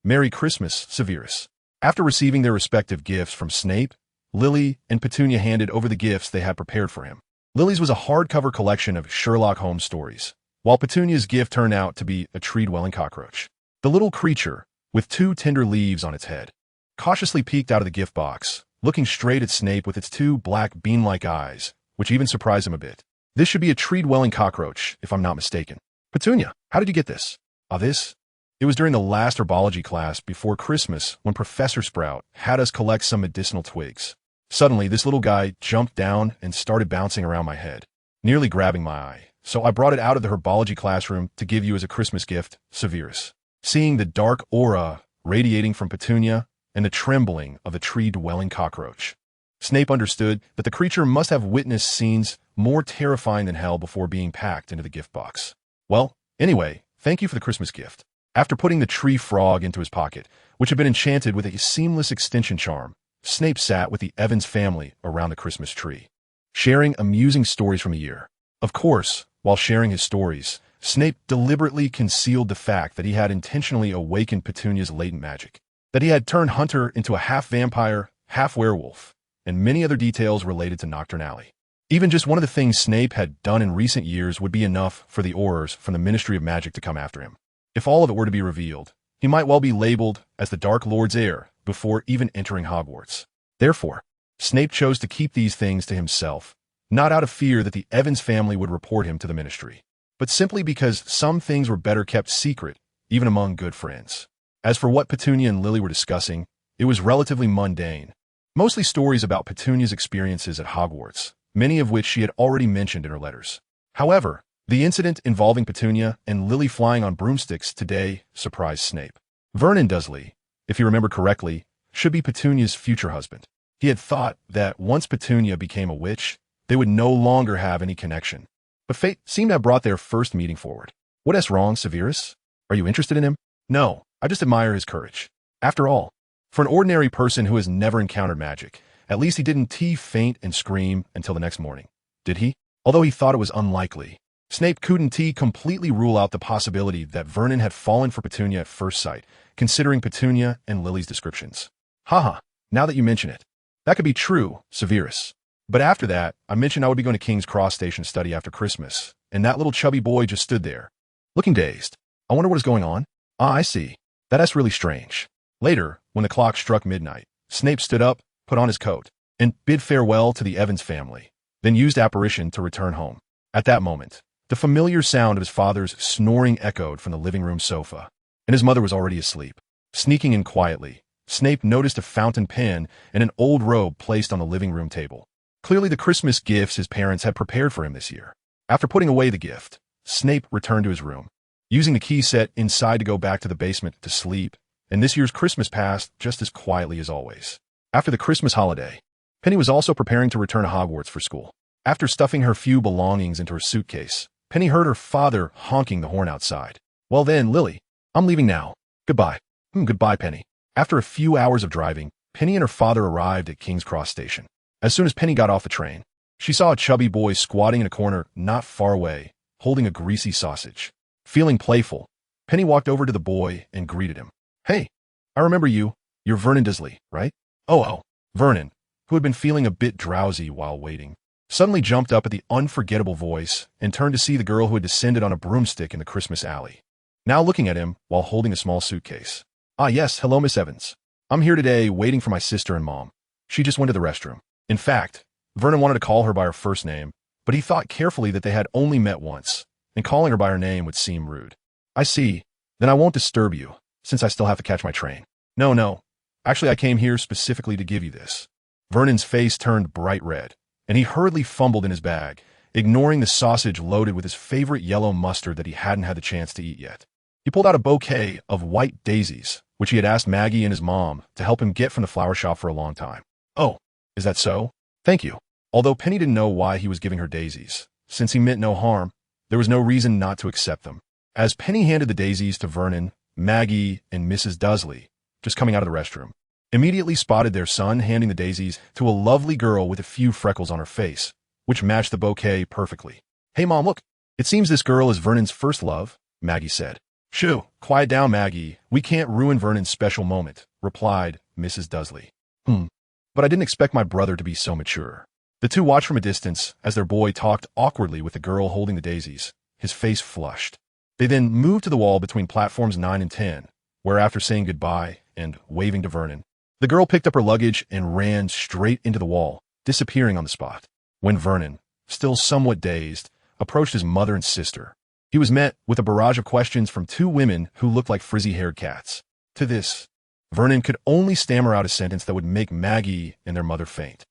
Merry Christmas, Severus. After receiving their respective gifts from Snape, Lily and Petunia handed over the gifts they had prepared for him. Lily's was a hardcover collection of Sherlock Holmes stories, while Petunia's gift turned out to be a tree-dwelling cockroach. The little creature, with 2 tender leaves on its head, cautiously peeked out of the gift box, looking straight at Snape with its 2 black bean-like eyes, which even surprised him a bit. This should be a tree-dwelling cockroach, if I'm not mistaken. Petunia, how did you get this? This? It was during the last herbology class before Christmas when Professor Sprout had us collect some medicinal twigs. Suddenly, this little guy jumped down and started bouncing around my head, nearly grabbing my eye. So I brought it out of the herbology classroom to give you as a Christmas gift, Severus. Seeing the dark aura radiating from Petunia and the trembling of the tree-dwelling cockroach, Snape understood that the creature must have witnessed scenes more terrifying than hell before being packed into the gift box. Well, anyway, thank you for the Christmas gift. After putting the tree frog into his pocket, which had been enchanted with a seamless extension charm, Snape sat with the Evans family around the Christmas tree, sharing amusing stories from the year. Of course, while sharing his stories, Snape deliberately concealed the fact that he had intentionally awakened Petunia's latent magic, that he had turned Hunter into a half-vampire, half-werewolf, and many other details related to Nocturne Alley. Even just one of the things Snape had done in recent years would be enough for the Aurors from the Ministry of Magic to come after him. If all of it were to be revealed, he might well be labeled as the Dark Lord's heir before even entering Hogwarts. Therefore, Snape chose to keep these things to himself, not out of fear that the Evans family would report him to the Ministry, but simply because some things were better kept secret, even among good friends. As for what Petunia and Lily were discussing, it was relatively mundane, mostly stories about Petunia's experiences at Hogwarts, many of which she had already mentioned in her letters. However, the incident involving Petunia and Lily flying on broomsticks today surprised Snape. Vernon Dursley, if you remember correctly, should be Petunia's future husband. He had thought that once Petunia became a witch, they would no longer have any connection. But fate seemed to have brought their first meeting forward. What's wrong, Severus? Are you interested in him? No, I just admire his courage. After all, for an ordinary person who has never encountered magic, at least he didn't faint and scream until the next morning. Did he? Although he thought it was unlikely. Snape couldn't completely rule out the possibility that Vernon had fallen for Petunia at first sight, considering Petunia and Lily's descriptions. Haha, now that you mention it. That could be true, Severus. But after that, I mentioned I would be going to King's Cross Station to study after Christmas, and that little chubby boy just stood there, looking dazed. I wonder what is going on. Ah, I see. That's really strange. Later, when the clock struck midnight, Snape stood up, put on his coat, and bid farewell to the Evans family, then used apparition to return home. At that moment, the familiar sound of his father's snoring echoed from the living room sofa, and his mother was already asleep. Sneaking in quietly, Snape noticed a fountain pen and an old robe placed on the living room table. Clearly the Christmas gifts his parents had prepared for him this year. After putting away the gift, Snape returned to his room, using the key set inside to go back to the basement to sleep, and this year's Christmas passed just as quietly as always. After the Christmas holiday, Penny was also preparing to return to Hogwarts for school. After stuffing her few belongings into her suitcase, Penny heard her father honking the horn outside. Well then, Lily, I'm leaving now. Goodbye. Goodbye, Penny. After a few hours of driving, Penny and her father arrived at King's Cross Station. As soon as Penny got off the train, she saw a chubby boy squatting in a corner not far away, holding a greasy sausage. Feeling playful, Penny walked over to the boy and greeted him. Hey, I remember you. You're Vernon Dursley, right? Oh, Vernon, who had been feeling a bit drowsy while waiting, suddenly jumped up at the unforgettable voice and turned to see the girl who had descended on a broomstick in the Christmas alley, now looking at him while holding a small suitcase. Ah yes, hello Miss Evans. I'm here today waiting for my sister and mom. She just went to the restroom. In fact, Vernon wanted to call her by her first name, but he thought carefully that they had only met once, and calling her by her name would seem rude. I see. Then I won't disturb you, since I still have to catch my train. No. Actually, I came here specifically to give you this. Vernon's face turned bright red, and he hurriedly fumbled in his bag, ignoring the sausage loaded with his favorite yellow mustard that he hadn't had the chance to eat yet. He pulled out a bouquet of white daisies, which he had asked Maggie and his mom to help him get from the flower shop for a long time. Oh, is that so? Thank you. Although Penny didn't know why he was giving her daisies, since he meant no harm, there was no reason not to accept them. As Penny handed the daisies to Vernon, Maggie and Mrs. Dursley, just coming out of the restroom, immediately spotted their son handing the daisies to a lovely girl with a few freckles on her face, which matched the bouquet perfectly. Hey Mom, look, it seems this girl is Vernon's first love, Maggie said. Shoo, quiet down, Maggie. We can't ruin Vernon's special moment, replied Mrs. Dursley. But I didn't expect my brother to be so mature. The two watched from a distance as their boy talked awkwardly with the girl holding the daisies, his face flushed. They then moved to the wall between platforms 9 and 10, where after saying goodbye and waving to Vernon, the girl picked up her luggage and ran straight into the wall, disappearing on the spot. When Vernon, still somewhat dazed, approached his mother and sister, he was met with a barrage of questions from two women who looked like frizzy-haired cats. To this, Vernon could only stammer out a sentence that would make Maggie and their mother faint.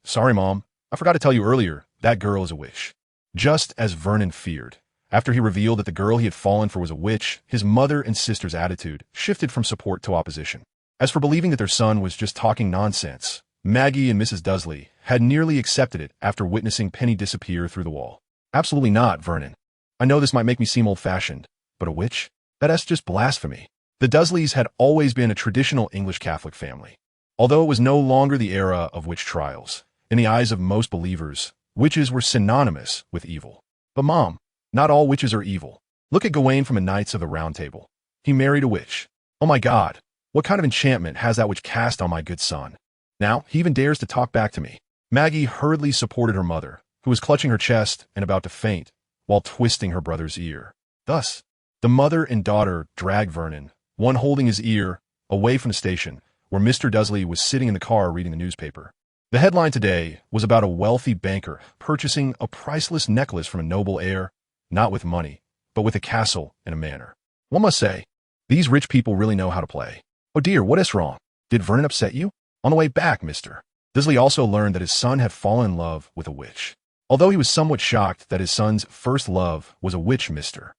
Sorry, Mom. I forgot to tell you earlier, that girl is a witch. Just as Vernon feared, after he revealed that the girl he had fallen for was a witch, his mother and sister's attitude shifted from support to opposition. As for believing that their son was just talking nonsense, Maggie and Mrs. Dursley had nearly accepted it after witnessing Penny disappear through the wall. Absolutely not, Vernon. I know this might make me seem old-fashioned, but a witch? That's just blasphemy. The Dursleys had always been a traditional English Catholic family. Although it was no longer the era of witch trials, in the eyes of most believers, witches were synonymous with evil. But Mom, not all witches are evil. Look at Gawain from the Knights of the Round Table. He married a witch. Oh my God, what kind of enchantment has that witch cast on my good son? Now, he even dares to talk back to me. Maggie hurriedly supported her mother, who was clutching her chest and about to faint, while twisting her brother's ear. Thus, the mother and daughter dragged Vernon, one holding his ear, away from the station, where Mr. Dursley was sitting in the car reading the newspaper. The headline today was about a wealthy banker purchasing a priceless necklace from a noble heir, not with money, but with a castle and a manor. One must say, these rich people really know how to play. Oh dear, what is wrong? Did Vernon upset you? On the way back, Mr. Dursley also learned that his son had fallen in love with a witch. Although he was somewhat shocked that his son's first love was a witch, Mr.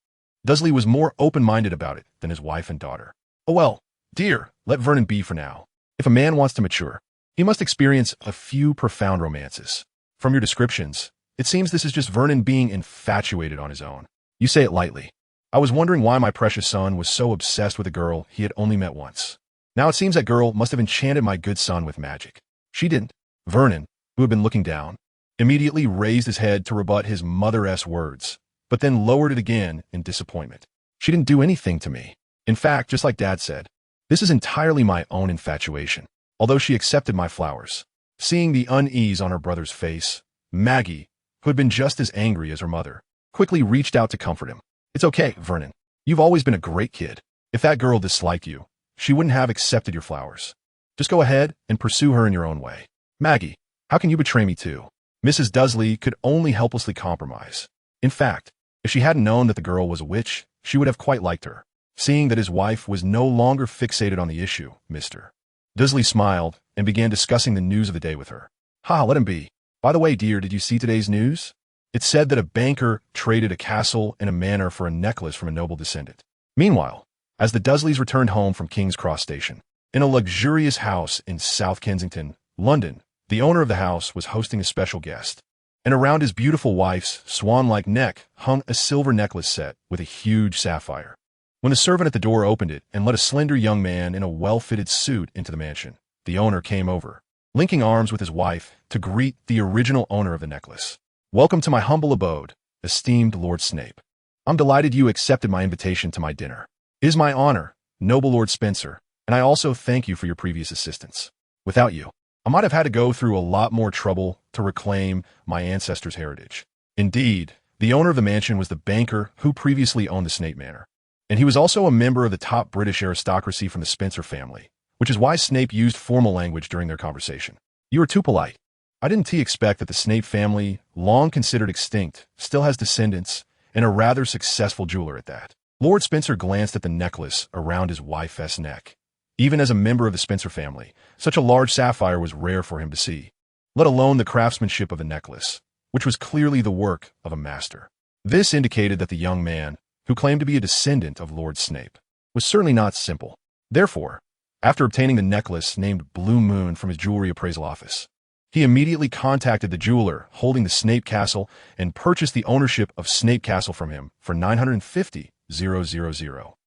Dursley was more open-minded about it than his wife and daughter. Oh well, dear, let Vernon be for now. If a man wants to mature, he must experience a few profound romances. From your descriptions, it seems this is just Vernon being infatuated on his own. You say it lightly. I was wondering why my precious son was so obsessed with a girl he had only met once. Now it seems that girl must have enchanted my good son with magic. She didn't. Vernon, who had been looking down, immediately raised his head to rebut his mother-esque words, but then lowered it again in disappointment. She didn't do anything to me. In fact, just like Dad said, this is entirely my own infatuation, although she accepted my flowers. Seeing the unease on her brother's face, Maggie, who had been just as angry as her mother, quickly reached out to comfort him. It's okay, Vernon. You've always been a great kid. If that girl disliked you, she wouldn't have accepted your flowers. Just go ahead and pursue her in your own way. Maggie, how can you betray me too? Mrs. Dursley could only helplessly compromise. In fact, if she hadn't known that the girl was a witch, she would have quite liked her. Seeing that his wife was no longer fixated on the issue, Mr. Dursley smiled and began discussing the news of the day with her. Ha, let him be. By the way, dear, did you see today's news? It said that a banker traded a castle and a manor for a necklace from a noble descendant. Meanwhile, as the Dursleys returned home from King's Cross Station, in a luxurious house in South Kensington, London, the owner of the house was hosting a special guest, and around his beautiful wife's swan-like neck hung a silver necklace set with a huge sapphire. When the servant at the door opened it and let a slender young man in a well-fitted suit into the mansion, the owner came over, linking arms with his wife to greet the original owner of the necklace. Welcome to my humble abode, esteemed Lord Snape. I'm delighted you accepted my invitation to my dinner. It is my honor, noble Lord Spencer, and I also thank you for your previous assistance. Without you, I might have had to go through a lot more trouble to reclaim my ancestors' heritage. Indeed, the owner of the mansion was the banker who previously owned the Snape Manor, and he was also a member of the top British aristocracy from the Spencer family, which is why Snape used formal language during their conversation. You are too polite. I didn't expect that the Snape family, long considered extinct, still has descendants, and a rather successful jeweler at that. Lord Spencer glanced at the necklace around his wife's neck. Even as a member of the Spencer family, such a large sapphire was rare for him to see, let alone the craftsmanship of the necklace, which was clearly the work of a master. This indicated that the young man, who claimed to be a descendant of Lord Snape, was certainly not simple. Therefore, after obtaining the necklace named Blue Moon from his jewelry appraisal office, he immediately contacted the jeweler holding the Snape Castle and purchased the ownership of Snape Castle from him for 950,000.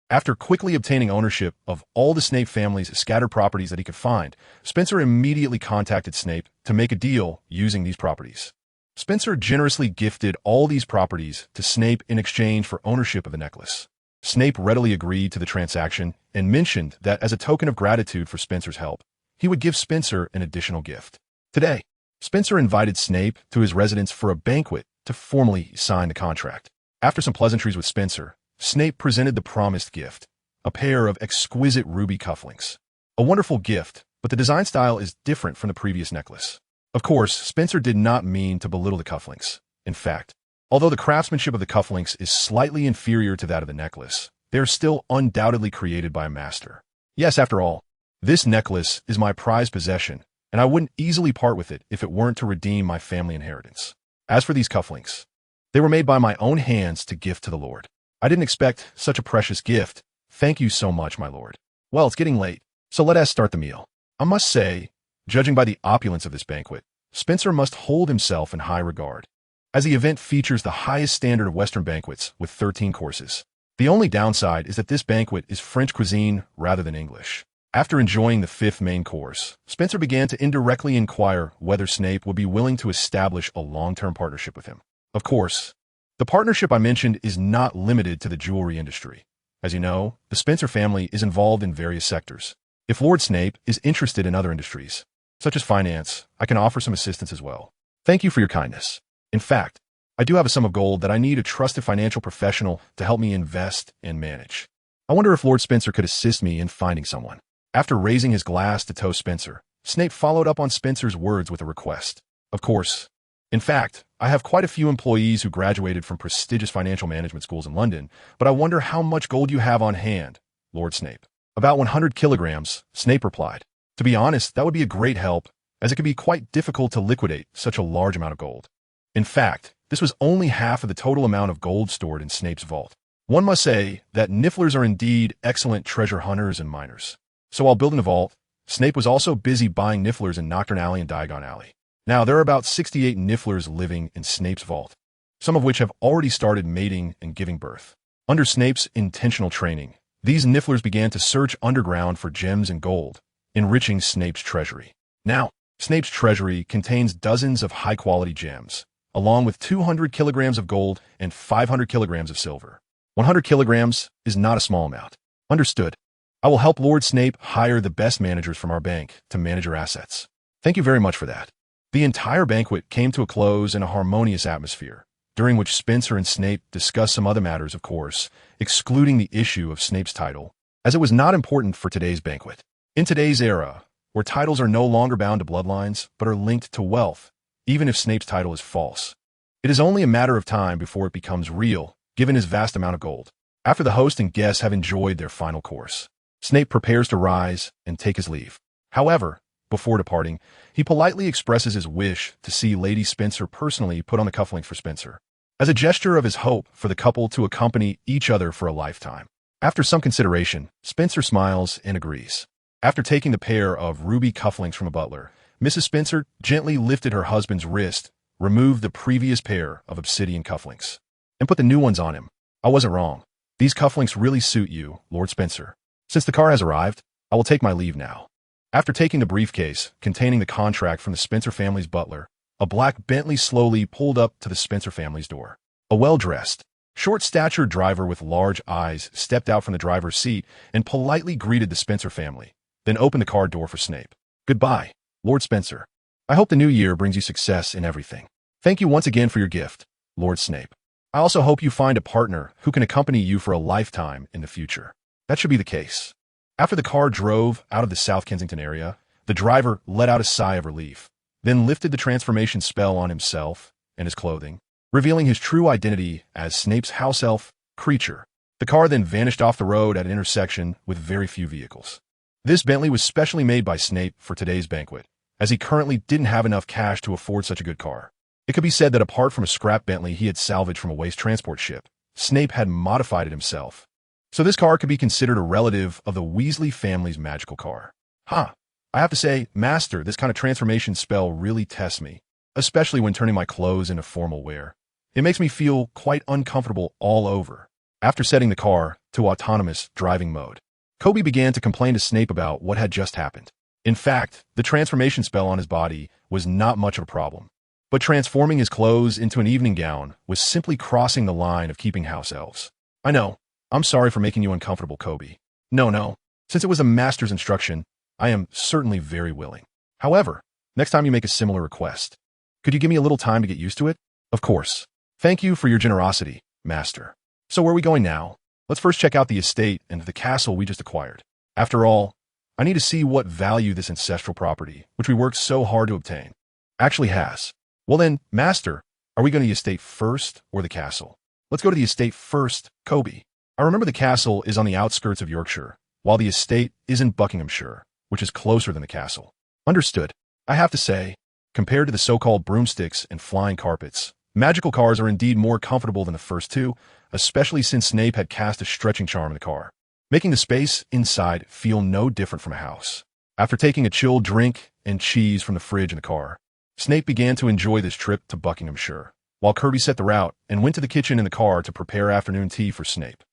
After quickly obtaining ownership of all the Snape family's scattered properties that he could find, Spencer immediately contacted Snape to make a deal using these properties. Spencer generously gifted all these properties to Snape in exchange for ownership of the necklace. Snape readily agreed to the transaction and mentioned that as a token of gratitude for Spencer's help, he would give Spencer an additional gift. Today, Spencer invited Snape to his residence for a banquet to formally sign the contract. After some pleasantries with Spencer, Snape presented the promised gift, a pair of exquisite ruby cufflinks. A wonderful gift, but the design style is different from the previous necklace. Of course, Spencer did not mean to belittle the cufflinks. In fact, although the craftsmanship of the cufflinks is slightly inferior to that of the necklace, they are still undoubtedly created by a master. Yes, after all, this necklace is my prized possession, and I wouldn't easily part with it if it weren't to redeem my family inheritance. As for these cufflinks, they were made by my own hands to gift to the Lord. I didn't expect such a precious gift. Thank you so much, my lord. Well, it's getting late, so let us start the meal. I must say, judging by the opulence of this banquet, Spencer must hold himself in high regard, as the event features the highest standard of Western banquets with 13 courses. The only downside is that this banquet is French cuisine rather than English. After enjoying the 5th main course, Spencer began to indirectly inquire whether Snape would be willing to establish a long-term partnership with him. Of course, the partnership I mentioned is not limited to the jewelry industry. As you know, the Spencer family is involved in various sectors. If Lord Snape is interested in other industries, such as finance, I can offer some assistance as well. Thank you for your kindness. In fact, I do have a sum of gold that I need a trusted financial professional to help me invest and manage. I wonder if Lord Spencer could assist me in finding someone. After raising his glass to toast Spencer, Snape followed up on Spencer's words with a request. Of course. In fact, I have quite a few employees who graduated from prestigious financial management schools in London, but I wonder how much gold you have on hand, Lord Snape. About 100 kilograms, Snape replied. To be honest, that would be a great help, as it could be quite difficult to liquidate such a large amount of gold. In fact, this was only half of the total amount of gold stored in Snape's vault. One must say that Nifflers are indeed excellent treasure hunters and miners. So while building the vault, Snape was also busy buying Nifflers in Nocturne Alley and Diagon Alley. Now, there are about 68 Nifflers living in Snape's vault, some of which have already started mating and giving birth. Under Snape's intentional training, these Nifflers began to search underground for gems and gold, enriching Snape's treasury. Now, Snape's treasury contains dozens of high-quality gems, along with 200 kilograms of gold and 500 kilograms of silver. 100 kilograms is not a small amount. Understood. I will help Lord Snape hire the best managers from our bank to manage your assets. Thank you very much for that. The entire banquet came to a close in a harmonious atmosphere, during which Spencer and Snape discussed some other matters, of course, excluding the issue of Snape's title, as it was not important for today's banquet. In today's era, where titles are no longer bound to bloodlines, but are linked to wealth, even if Snape's title is false, it is only a matter of time before it becomes real, given his vast amount of gold. After the host and guests have enjoyed their final course, Snape prepares to rise and take his leave. However, before departing, he politely expresses his wish to see Lady Spencer personally put on the cufflinks for Spencer, as a gesture of his hope for the couple to accompany each other for a lifetime. After some consideration, Spencer smiles and agrees. After taking the pair of ruby cufflinks from a butler, Mrs. Spencer gently lifted her husband's wrist, removed the previous pair of obsidian cufflinks, and put the new ones on him. I wasn't wrong. These cufflinks really suit you, Lord Spencer. Since the car has arrived, I will take my leave now. After taking the briefcase containing the contract from the Spencer family's butler, a black Bentley slowly pulled up to the Spencer family's door. A well-dressed, short-statured driver with large eyes stepped out from the driver's seat and politely greeted the Spencer family, then opened the car door for Snape. Goodbye, Lord Spencer. I hope the new year brings you success in everything. Thank you once again for your gift, Lord Snape. I also hope you find a partner who can accompany you for a lifetime in the future. That should be the case. After the car drove out of the South Kensington area, the driver let out a sigh of relief, then lifted the transformation spell on himself and his clothing, revealing his true identity as Snape's house elf, Creature. The car then vanished off the road at an intersection with very few vehicles. This Bentley was specially made by Snape for today's banquet, as he currently didn't have enough cash to afford such a good car. It could be said that apart from a scrap Bentley he had salvaged from a waste transport ship, Snape had modified it himself. So this car could be considered a relative of the Weasley family's magical car. I have to say, Master, this kind of transformation spell really tests me, especially when turning my clothes into formal wear. It makes me feel quite uncomfortable all over. After setting the car to autonomous driving mode, Kobe began to complain to Snape about what had just happened. In fact, the transformation spell on his body was not much of a problem, but transforming his clothes into an evening gown was simply crossing the line of keeping house elves. I know. I'm sorry for making you uncomfortable, Kobe. No. Since it was a master's instruction, I am certainly very willing. However, next time you make a similar request, could you give me a little time to get used to it? Of course. Thank you for your generosity, Master. So where are we going now? Let's first check out the estate and the castle we just acquired. After all, I need to see what value this ancestral property, which we worked so hard to obtain, actually has. Well then, Master, are we going to the estate first or the castle? Let's go to the estate first, Kobe. I remember the castle is on the outskirts of Yorkshire, while the estate is in Buckinghamshire, which is closer than the castle. Understood. I have to say, compared to the so-called broomsticks and flying carpets, magical cars are indeed more comfortable than the first two, especially since Snape had cast a stretching charm in the car, making the space inside feel no different from a house. After taking a chilled drink and cheese from the fridge in the car, Snape began to enjoy this trip to Buckinghamshire, while Kirby set the route and went to the kitchen in the car to prepare afternoon tea for Snape.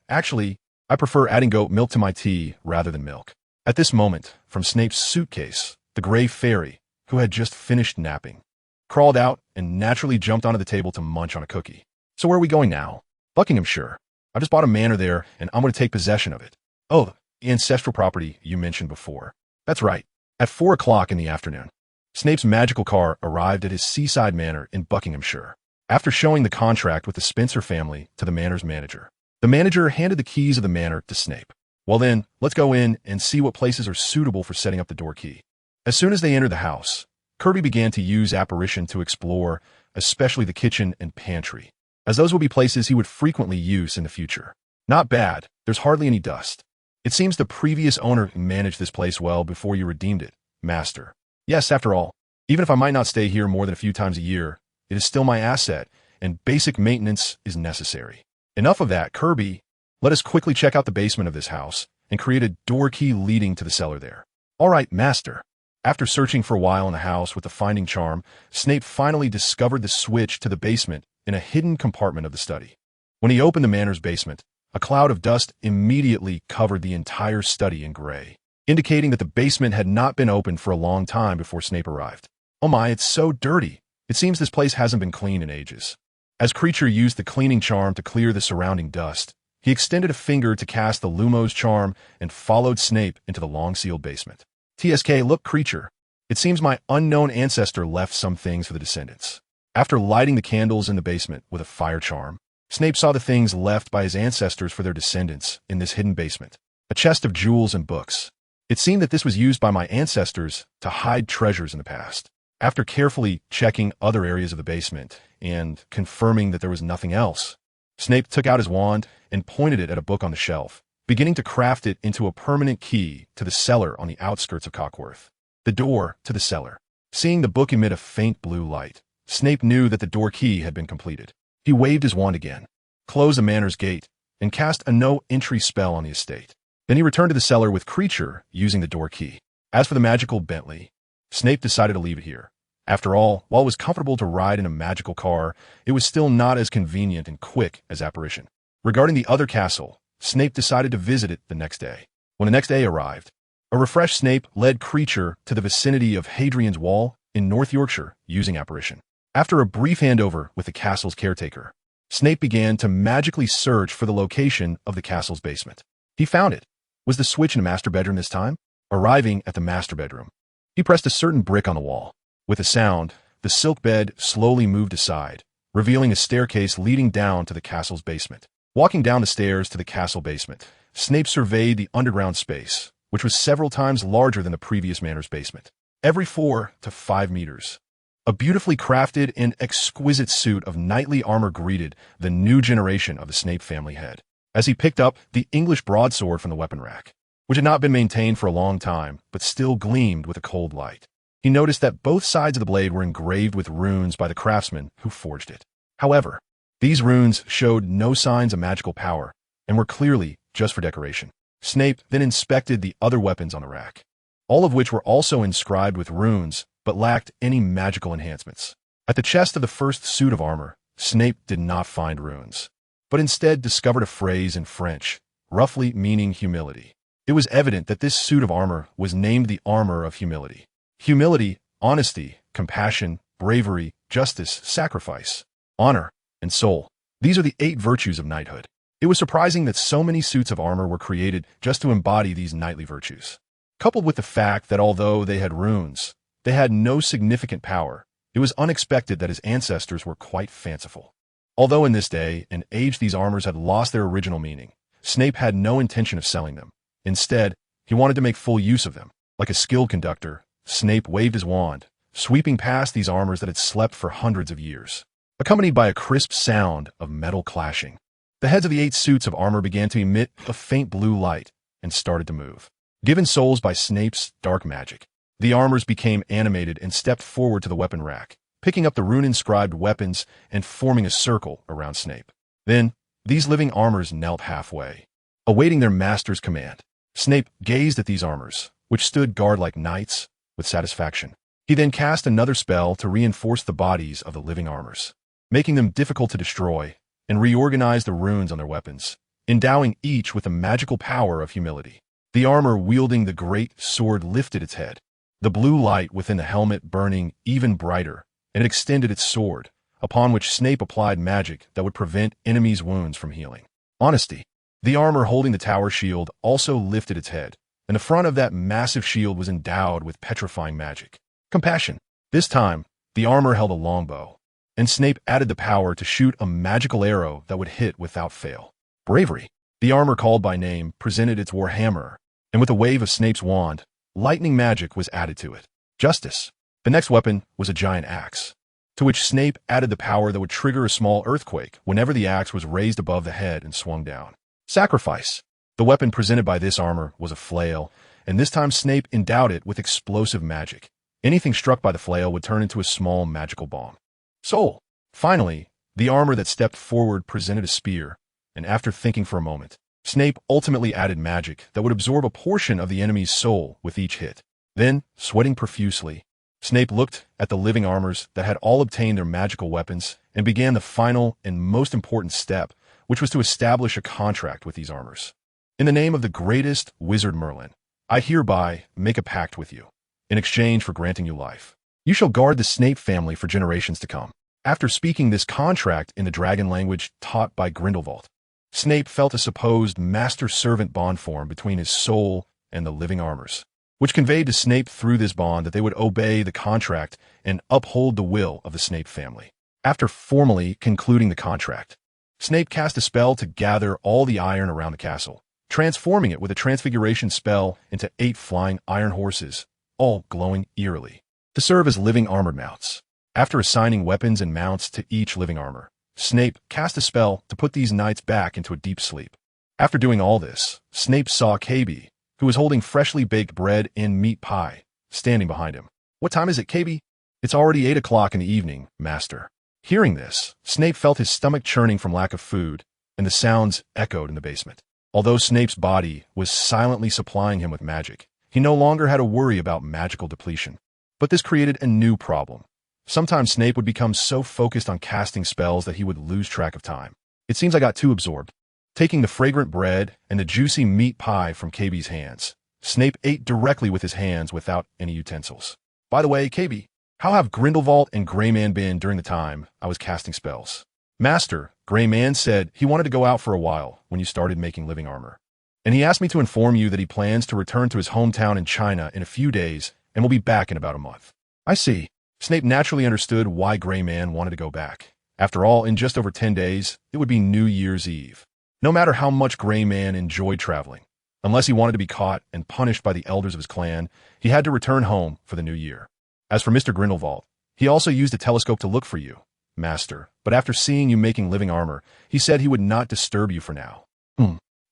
Actually, I prefer adding goat milk to my tea rather than milk. At this moment, from Snape's suitcase, the gray fairy, who had just finished napping, crawled out and naturally jumped onto the table to munch on a cookie. So where are we going now? Buckinghamshire. I just bought a manor there, and I'm going to take possession of it. Oh, the ancestral property you mentioned before. That's right. At 4 o'clock in the afternoon, Snape's magical car arrived at his seaside manor in Buckinghamshire. After showing the contract with the Spencer family to the manor's manager, the manager handed the keys of the manor to Snape. Well then, let's go in and see what places are suitable for setting up the door key. As soon as they entered the house, Kirby began to use apparition to explore, especially the kitchen and pantry, as those would be places he would frequently use in the future. Not bad, there's hardly any dust. It seems the previous owner managed this place well before you redeemed it, Master. Yes, after all, even if I might not stay here more than a few times a year, it is still my asset, and basic maintenance is necessary. Enough of that, Kirby. Let us quickly check out the basement of this house and create a door key leading to the cellar there. All right, Master. After searching for a while in the house with the finding charm, Snape finally discovered the switch to the basement in a hidden compartment of the study. When he opened the manor's basement, a cloud of dust immediately covered the entire study in gray, indicating that the basement had not been opened for a long time before Snape arrived. Oh my, it's so dirty. It seems this place hasn't been cleaned in ages. As Creature used the cleaning charm to clear the surrounding dust, he extended a finger to cast the Lumos charm and followed Snape into the long-sealed basement. TSK, look, Creature. It seems my unknown ancestor left some things for the descendants. After lighting the candles in the basement with a fire charm, Snape saw the things left by his ancestors for their descendants in this hidden basement. A chest of jewels and books. It seemed that this was used by my ancestors to hide treasures in the past. After carefully checking other areas of the basement and confirming that there was nothing else, Snape took out his wand and pointed it at a book on the shelf, beginning to craft it into a permanent key to the cellar on the outskirts of Cockworth. The door to the cellar. Seeing the book emit a faint blue light, Snape knew that the door key had been completed. He waved his wand again, closed the manor's gate, and cast a no-entry spell on the estate. Then he returned to the cellar with Creature using the door key. As for the magical Bentley, Snape decided to leave it here. After all, while it was comfortable to ride in a magical car, it was still not as convenient and quick as apparition. Regarding the other castle, Snape decided to visit it the next day. When the next day arrived, a refreshed Snape led Creature to the vicinity of Hadrian's Wall in North Yorkshire using apparition. After a brief handover with the castle's caretaker, Snape began to magically search for the location of the castle's basement. He found it. Was the switch in the master bedroom this time? Arriving at the master bedroom, he pressed a certain brick on the wall. With a sound, the silk bed slowly moved aside, revealing a staircase leading down to the castle's basement. Walking down the stairs to the castle basement, Snape surveyed the underground space, which was several times larger than the previous manor's basement. Every 4 to 5 meters. A beautifully crafted and exquisite suit of knightly armor greeted the new generation of the Snape family head, as he picked up the English broadsword from the weapon rack, which had not been maintained for a long time, but still gleamed with a cold light. He noticed that both sides of the blade were engraved with runes by the craftsman who forged it. However, these runes showed no signs of magical power and were clearly just for decoration. Snape then inspected the other weapons on the rack, all of which were also inscribed with runes but lacked any magical enhancements. At the chest of the first suit of armor, Snape did not find runes, but instead discovered a phrase in French, roughly meaning humility. It was evident that this suit of armor was named the armor of humility. Humility, honesty, compassion, bravery, justice, sacrifice, honor, and soul. These are the 8 virtues of knighthood. It was surprising that so many suits of armor were created just to embody these knightly virtues. Coupled with the fact that although they had runes, they had no significant power, it was unexpected that his ancestors were quite fanciful. Although in this day and age these armors had lost their original meaning, Snape had no intention of selling them. Instead, he wanted to make full use of them. Like a skilled conductor, Snape waved his wand, sweeping past these armors that had slept for hundreds of years, accompanied by a crisp sound of metal clashing. The heads of the 8 suits of armor began to emit a faint blue light and started to move. Given souls by Snape's dark magic, the armors became animated and stepped forward to the weapon rack, picking up the rune-inscribed weapons and forming a circle around Snape. Then, these living armors knelt halfway, awaiting their master's command. Snape gazed at these armors, which stood guard like knights, with satisfaction. He then cast another spell to reinforce the bodies of the living armors, making them difficult to destroy, and reorganize the runes on their weapons, endowing each with the magical power of humility. The armor wielding the great sword lifted its head, the blue light within the helmet burning even brighter, and it extended its sword, upon which Snape applied magic that would prevent enemies' wounds from healing. Honesty. The armor holding the tower shield also lifted its head, and the front of that massive shield was endowed with petrifying magic. Compassion. This time, the armor held a longbow, and Snape added the power to shoot a magical arrow that would hit without fail. Bravery. The armor called by name presented its warhammer, and with a wave of Snape's wand, lightning magic was added to it. Justice. The next weapon was a giant axe, to which Snape added the power that would trigger a small earthquake whenever the axe was raised above the head and swung down. Sacrifice. The weapon presented by this armor was a flail, and this time Snape endowed it with explosive magic. Anything struck by the flail would turn into a small magical bomb. Soul. Finally, the armor that stepped forward presented a spear, and after thinking for a moment, Snape ultimately added magic that would absorb a portion of the enemy's soul with each hit. Then, sweating profusely, Snape looked at the living armors that had all obtained their magical weapons and began the final and most important step, which was to establish a contract with these armors. In the name of the greatest wizard Merlin, I hereby make a pact with you, in exchange for granting you life. You shall guard the Snape family for generations to come. After speaking this contract in the dragon language taught by Grindelwald, Snape felt a supposed master-servant bond form between his soul and the living armors, which conveyed to Snape through this bond that they would obey the contract and uphold the will of the Snape family. After formally concluding the contract, Snape cast a spell to gather all the iron around the castle, transforming it with a transfiguration spell into 8 flying iron horses, all glowing eerily, to serve as living armored mounts. After assigning weapons and mounts to each living armor, Snape cast a spell to put these knights back into a deep sleep. After doing all this, Snape saw KB, who was holding freshly baked bread and meat pie, standing behind him. What time is it, KB? It's already 8 o'clock in the evening, Master. Hearing this, Snape felt his stomach churning from lack of food, and the sounds echoed in the basement. Although Snape's body was silently supplying him with magic, he no longer had to worry about magical depletion. But this created a new problem. Sometimes Snape would become so focused on casting spells that he would lose track of time. It seems I got too absorbed. Taking the fragrant bread and the juicy meat pie from KB's hands, Snape ate directly with his hands without any utensils. By the way, KB, how have Grindelwald and Greyman been during the time I was casting spells? Master, Greyman said he wanted to go out for a while when you started making living armor, and he asked me to inform you that he plans to return to his hometown in China in a few days and will be back in about a month. I see. Snape naturally understood why Greyman wanted to go back. After all, in just over 10 days, it would be New Year's Eve. No matter how much Greyman enjoyed traveling, unless he wanted to be caught and punished by the elders of his clan, he had to return home for the new year. As for Mr. Grindelwald, he also used a telescope to look for you, Master, but after seeing you making living armor, he said he would not disturb you for now.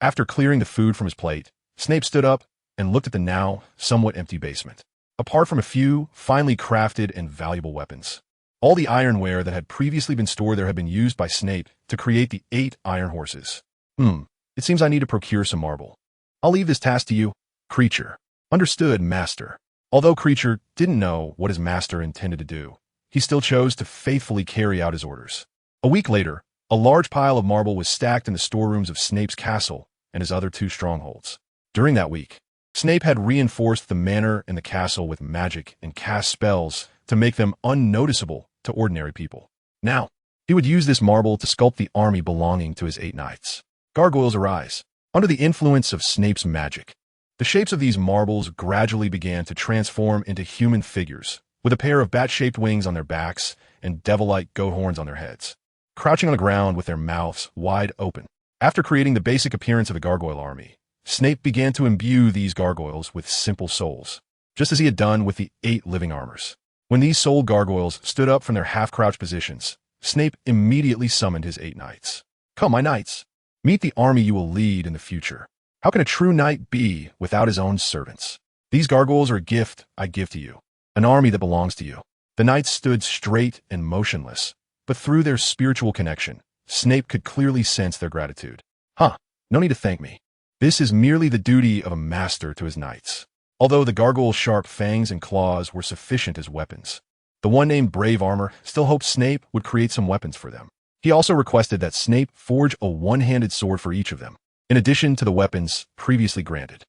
After clearing the food from his plate, Snape stood up and looked at the now somewhat empty basement. Apart from a few finely crafted and valuable weapons, all the ironware that had previously been stored there had been used by Snape to create the 8 iron horses. It seems I need to procure some marble. I'll leave this task to you, Creature. Understood, Master. Although Creature didn't know what his master intended to do, he still chose to faithfully carry out his orders. A week later, a large pile of marble was stacked in the storerooms of Snape's castle and his other 2 strongholds. During that week, Snape had reinforced the manor and the castle with magic and cast spells to make them unnoticeable to ordinary people. Now, he would use this marble to sculpt the army belonging to his 8 knights. Gargoyles arise. Under the influence of Snape's magic, the shapes of these marbles gradually began to transform into human figures, with a pair of bat-shaped wings on their backs and devil-like goat horns on their heads, crouching on the ground with their mouths wide open. After creating the basic appearance of a gargoyle army, Snape began to imbue these gargoyles with simple souls, just as he had done with the 8 living armors. When these soul gargoyles stood up from their half-crouched positions, Snape immediately summoned his 8 knights. Come, my knights, meet the army you will lead in the future. How can a true knight be without his own servants? These gargoyles are a gift I give to you, an army that belongs to you. The knights stood straight and motionless, but through their spiritual connection, Snape could clearly sense their gratitude. No need to thank me. This is merely the duty of a master to his knights. Although the gargoyle's sharp fangs and claws were sufficient as weapons, the one named Brave Armor still hoped Snape would create some weapons for them. He also requested that Snape forge a one-handed sword for each of them, in addition to the weapons previously granted.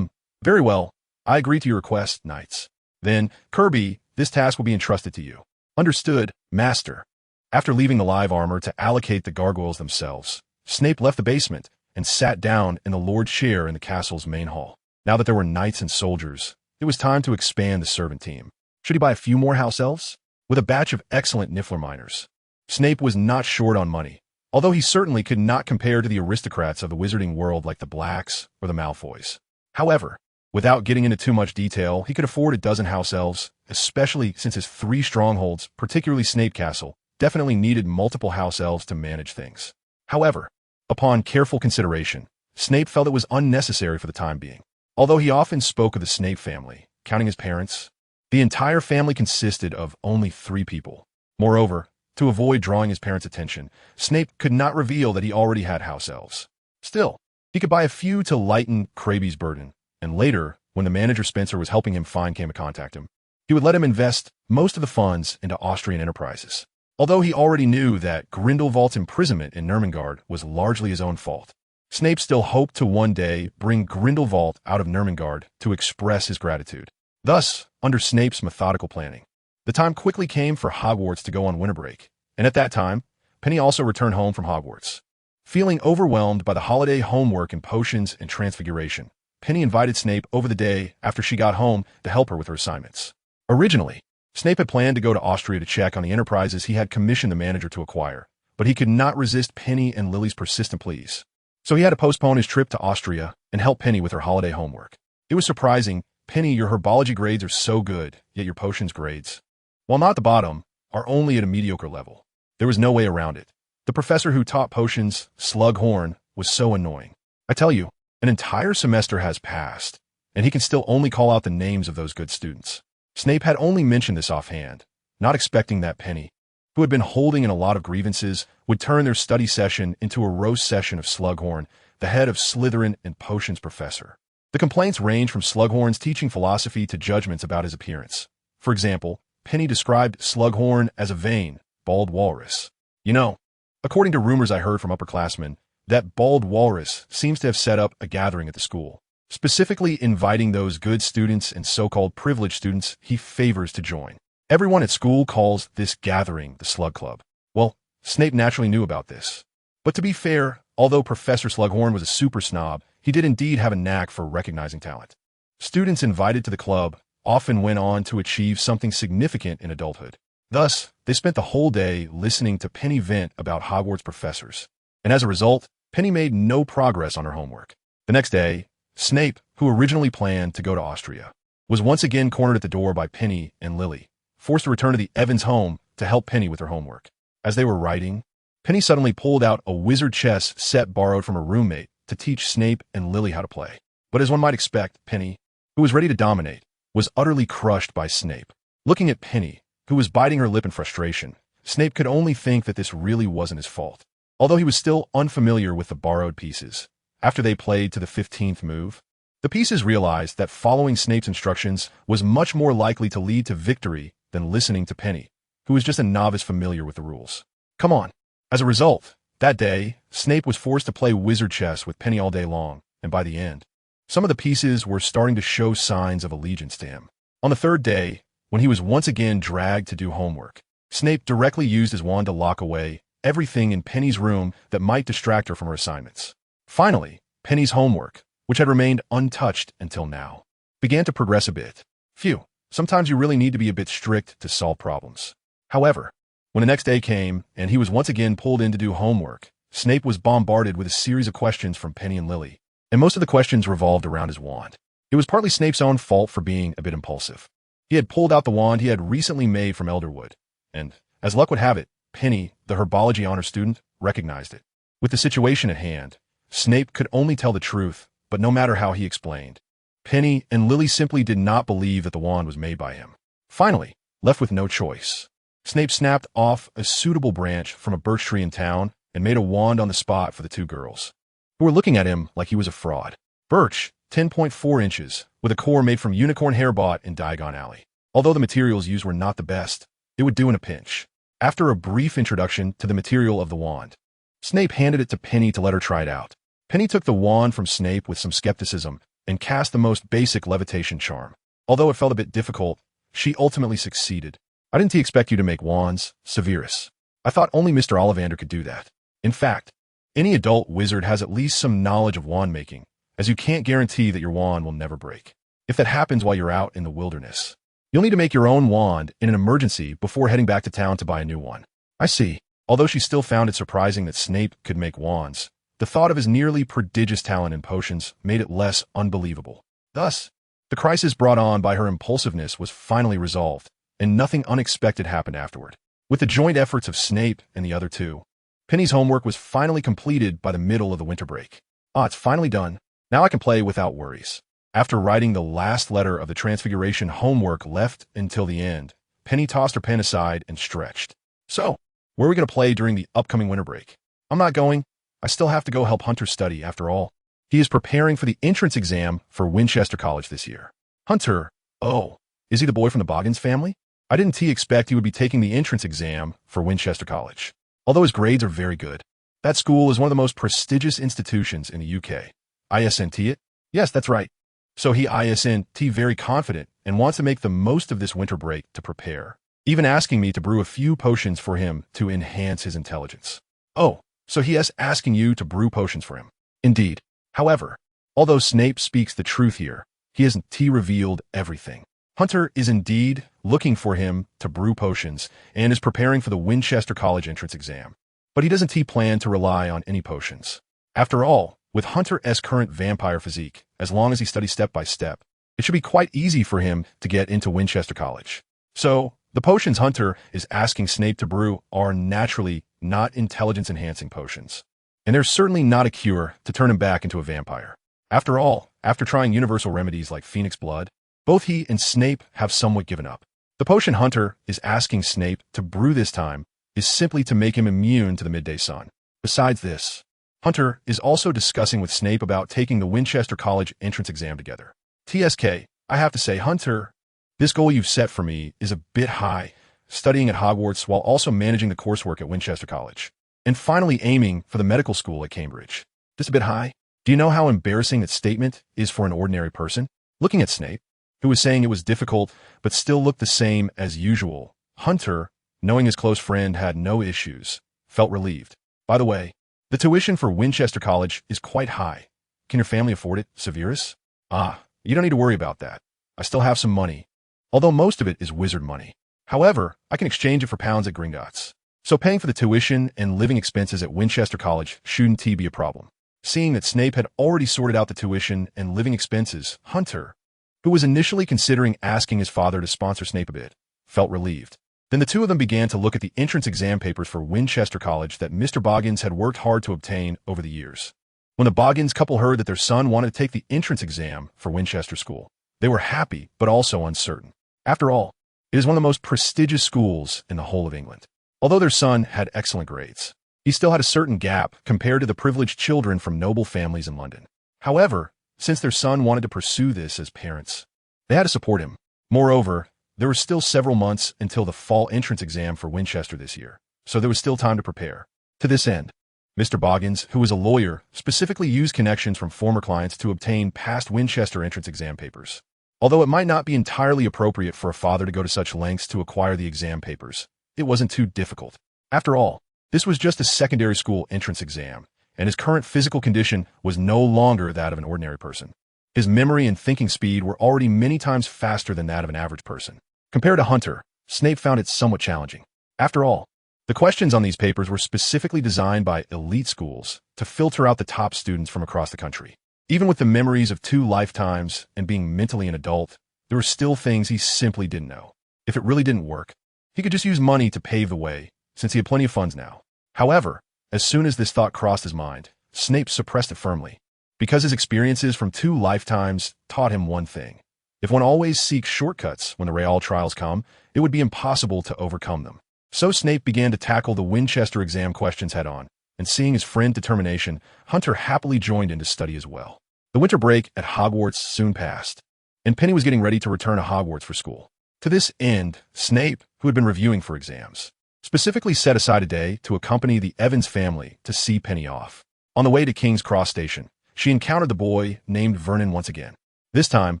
Very well. I agree to your request, knights. Then, Kirby, this task will be entrusted to you. Understood, Master. After leaving the live armor to allocate the gargoyles themselves, Snape left the basement and sat down in the Lord's chair in the castle's main hall. Now that there were knights and soldiers, it was time to expand the servant team. Should he buy a few more house elves? With a batch of excellent Niffler miners. Snape was not short on money, although he certainly could not compare to the aristocrats of the wizarding world like the Blacks or the Malfoys. However, without getting into too much detail, he could afford a dozen house elves, especially since his 3 strongholds, particularly Snape Castle, definitely needed multiple house elves to manage things. However, upon careful consideration, Snape felt it was unnecessary for the time being. Although he often spoke of the Snape family, counting his parents, the entire family consisted of only 3 people. Moreover, to avoid drawing his parents' attention, Snape could not reveal that he already had house elves. Still, he could buy a few to lighten Kraby's burden, and later, when the manager Spencer was helping him find came to contact him, he would let him invest most of the funds into Austrian enterprises. Although he already knew that Grindelwald's imprisonment in Nurmengard was largely his own fault, Snape still hoped to one day bring Grindelwald out of Nurmengard to express his gratitude. Thus, under Snape's methodical planning, the time quickly came for Hogwarts to go on winter break, and at that time, Penny also returned home from Hogwarts. Feeling overwhelmed by the holiday homework and potions and transfiguration, Penny invited Snape over the day after she got home to help her with her assignments. Originally, Snape had planned to go to Austria to check on the enterprises he had commissioned the manager to acquire, but he could not resist Penny and Lily's persistent pleas. So he had to postpone his trip to Austria and help Penny with her holiday homework. It was surprising. Penny, your herbology grades are so good, yet your potions grades, while not at the bottom, are only at a mediocre level. There was no way around it. The professor who taught potions, Slughorn, was so annoying. I tell you, an entire semester has passed, and he can still only call out the names of those good students. Snape had only mentioned this offhand, not expecting that Penny, who had been holding in a lot of grievances, would turn their study session into a roast session of Slughorn, the head of Slytherin and potions professor. The complaints range from Slughorn's teaching philosophy to judgments about his appearance. For example, Penny described Slughorn as a vain, bald walrus. You know, according to rumors I heard from upperclassmen, that bald walrus seems to have set up a gathering at the school, specifically inviting those good students and so-called privileged students he favors to join. Everyone at school calls this gathering the Slug Club. Well, Snape naturally knew about this. But to be fair, although Professor Slughorn was a super snob, he did indeed have a knack for recognizing talent. Students invited to the club often went on to achieve something significant in adulthood. Thus, they spent the whole day listening to Penny vent about Hogwarts professors. And as a result, Penny made no progress on her homework. The next day, Snape, who originally planned to go to Austria, was once again cornered at the door by Penny and Lily, forced to return to the Evans home to help Penny with her homework. As they were writing, Penny suddenly pulled out a wizard chess set borrowed from a roommate to teach Snape and Lily how to play. But as one might expect, Penny, who was ready to dominate, was utterly crushed by Snape. Looking at Penny, who was biting her lip in frustration, Snape could only think that this really wasn't his fault. Although he was still unfamiliar with the borrowed pieces, after they played to the 15th move, the pieces realized that following Snape's instructions was much more likely to lead to victory than listening to Penny, who was just a novice familiar with the rules. Come on. As a result, that day, Snape was forced to play wizard chess with Penny all day long, and by the end, some of the pieces were starting to show signs of allegiance to him. On the 3rd day, when he was once again dragged to do homework, Snape directly used his wand to lock away everything in Penny's room that might distract her from her assignments. Finally, Penny's homework, which had remained untouched until now, began to progress a bit. Phew, sometimes you really need to be a bit strict to solve problems. However, when the next day came, and he was once again pulled in to do homework, Snape was bombarded with a series of questions from Penny and Lily, and most of the questions revolved around his wand. It was partly Snape's own fault for being a bit impulsive. He had pulled out the wand he had recently made from Elderwood, and, as luck would have it, Penny, the herbology honor student, recognized it. With the situation at hand, Snape could only tell the truth, but no matter how he explained, Penny and Lily simply did not believe that the wand was made by him. Finally, left with no choice, Snape snapped off a suitable branch from a birch tree in town and made a wand on the spot for the 2 girls, who were looking at him like he was a fraud. Birch, 10.4 inches, with a core made from unicorn hair bought in Diagon Alley. Although the materials used were not the best, it would do in a pinch. After a brief introduction to the material of the wand, Snape handed it to Penny to let her try it out. Penny took the wand from Snape with some skepticism and cast the most basic levitation charm. Although it felt a bit difficult, she ultimately succeeded. I didn't expect you to make wands, Severus. I thought only Mr. Ollivander could do that. In fact, any adult wizard has at least some knowledge of wand making, as you can't guarantee that your wand will never break. If that happens while you're out in the wilderness, you'll need to make your own wand in an emergency before heading back to town to buy a new one. I see. Although she still found it surprising that Snape could make wands, the thought of his nearly prodigious talent in potions made it less unbelievable. Thus, the crisis brought on by her impulsiveness was finally resolved, and nothing unexpected happened afterward. With the joint efforts of Snape and the other two, Penny's homework was finally completed by the middle of the winter break. Ah, it's finally done. Now I can play without worries. After writing the last letter of the Transfiguration homework left until the end, Penny tossed her pen aside and stretched. So, where are we going to play during the upcoming winter break? I'm not going. I still have to go help Hunter study, after all. He is preparing for the entrance exam for Winchester College this year. Hunter, oh, is he the boy from the Boggins family? I didn't expect he would be taking the entrance exam for Winchester College. Although his grades are very good. That school is one of the most prestigious institutions in the UK. ISNT it? Yes, that's right. So he ISNT very confident and wants to make the most of this winter break to prepare, even asking me to brew a few potions for him to enhance his intelligence. Oh, so he is asking you to brew potions for him. Indeed. However, although Snape speaks the truth here, he hasn't revealed everything. Hunter is indeed looking for him to brew potions and is preparing for the Winchester College entrance exam. But he doesn't plan to rely on any potions. After all, with Hunter's current vampire physique, as long as he studies step by step, it should be quite easy for him to get into Winchester College. So, the potions Hunter is asking Snape to brew are naturally not intelligence-enhancing potions. And there's certainly not a cure to turn him back into a vampire. After all, after trying universal remedies like Phoenix Blood, both he and Snape have somewhat given up. The potion Hunter is asking Snape to brew this time is simply to make him immune to the midday sun. Besides this, Hunter is also discussing with Snape about taking the Winchester College entrance exam together. TSK, I have to say, Hunter, this goal you've set for me is a bit high, studying at Hogwarts while also managing the coursework at Winchester College, and finally aiming for the medical school at Cambridge. Just a bit high? Do you know how embarrassing that statement is for an ordinary person? Looking at Snape, who was saying it was difficult but still looked the same as usual, Hunter, knowing his close friend had no issues, felt relieved. By the way, the tuition for Winchester College is quite high. Can your family afford it, Severus? Ah, you don't need to worry about that. I still have some money, although most of it is wizard money. However, I can exchange it for pounds at Gringotts. So paying for the tuition and living expenses at Winchester College shouldn't be a problem. Seeing that Snape had already sorted out the tuition and living expenses, Hunter, who was initially considering asking his father to sponsor Snape a bit, felt relieved. Then the two of them began to look at the entrance exam papers for Winchester College that Mr. Boggins had worked hard to obtain over the years. When the Boggins couple heard that their son wanted to take the entrance exam for Winchester School, they were happy but also uncertain. After all, it is one of the most prestigious schools in the whole of England. Although their son had excellent grades, he still had a certain gap compared to the privileged children from noble families in London. However, since their son wanted to pursue this as parents, they had to support him. Moreover, there were still several months until the fall entrance exam for Winchester this year, so there was still time to prepare. To this end, Mr. Boggins, who was a lawyer, specifically used connections from former clients to obtain past Winchester entrance exam papers. Although it might not be entirely appropriate for a father to go to such lengths to acquire the exam papers, it wasn't too difficult. After all, this was just a secondary school entrance exam, and his current physical condition was no longer that of an ordinary person. His memory and thinking speed were already many times faster than that of an average person. Compared to Hunter, Snape found it somewhat challenging. After all, the questions on these papers were specifically designed by elite schools to filter out the top students from across the country. Even with the memories of 2 lifetimes and being mentally an adult, there were still things he simply didn't know. If it really didn't work, he could just use money to pave the way, since he had plenty of funds now. However, as soon as this thought crossed his mind, Snape suppressed it firmly, because his experiences from 2 lifetimes taught him one thing. If one always seeks shortcuts when the real trials come, it would be impossible to overcome them. So Snape began to tackle the Winchester exam questions head-on, and seeing his friend's determination, Hunter happily joined in to study as well. The winter break at Hogwarts soon passed, and Penny was getting ready to return to Hogwarts for school. To this end, Snape, who had been reviewing for exams, specifically set aside a day to accompany the Evans family to see Penny off. On the way to King's Cross Station, she encountered the boy named Vernon once again. This time,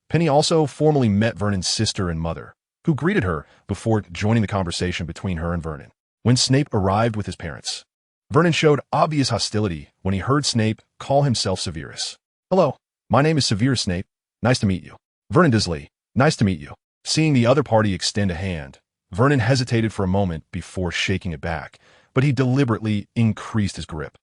Penny also formally met Vernon's sister and mother, who greeted her before joining the conversation between her and Vernon. When Snape arrived with his parents, Vernon showed obvious hostility when he heard Snape call himself Severus. Hello, my name is Severus Snape. Nice to meet you. Vernon Dursley. Nice to meet you. Seeing the other party extend a hand, Vernon hesitated for a moment before shaking it back, but he deliberately increased his grip.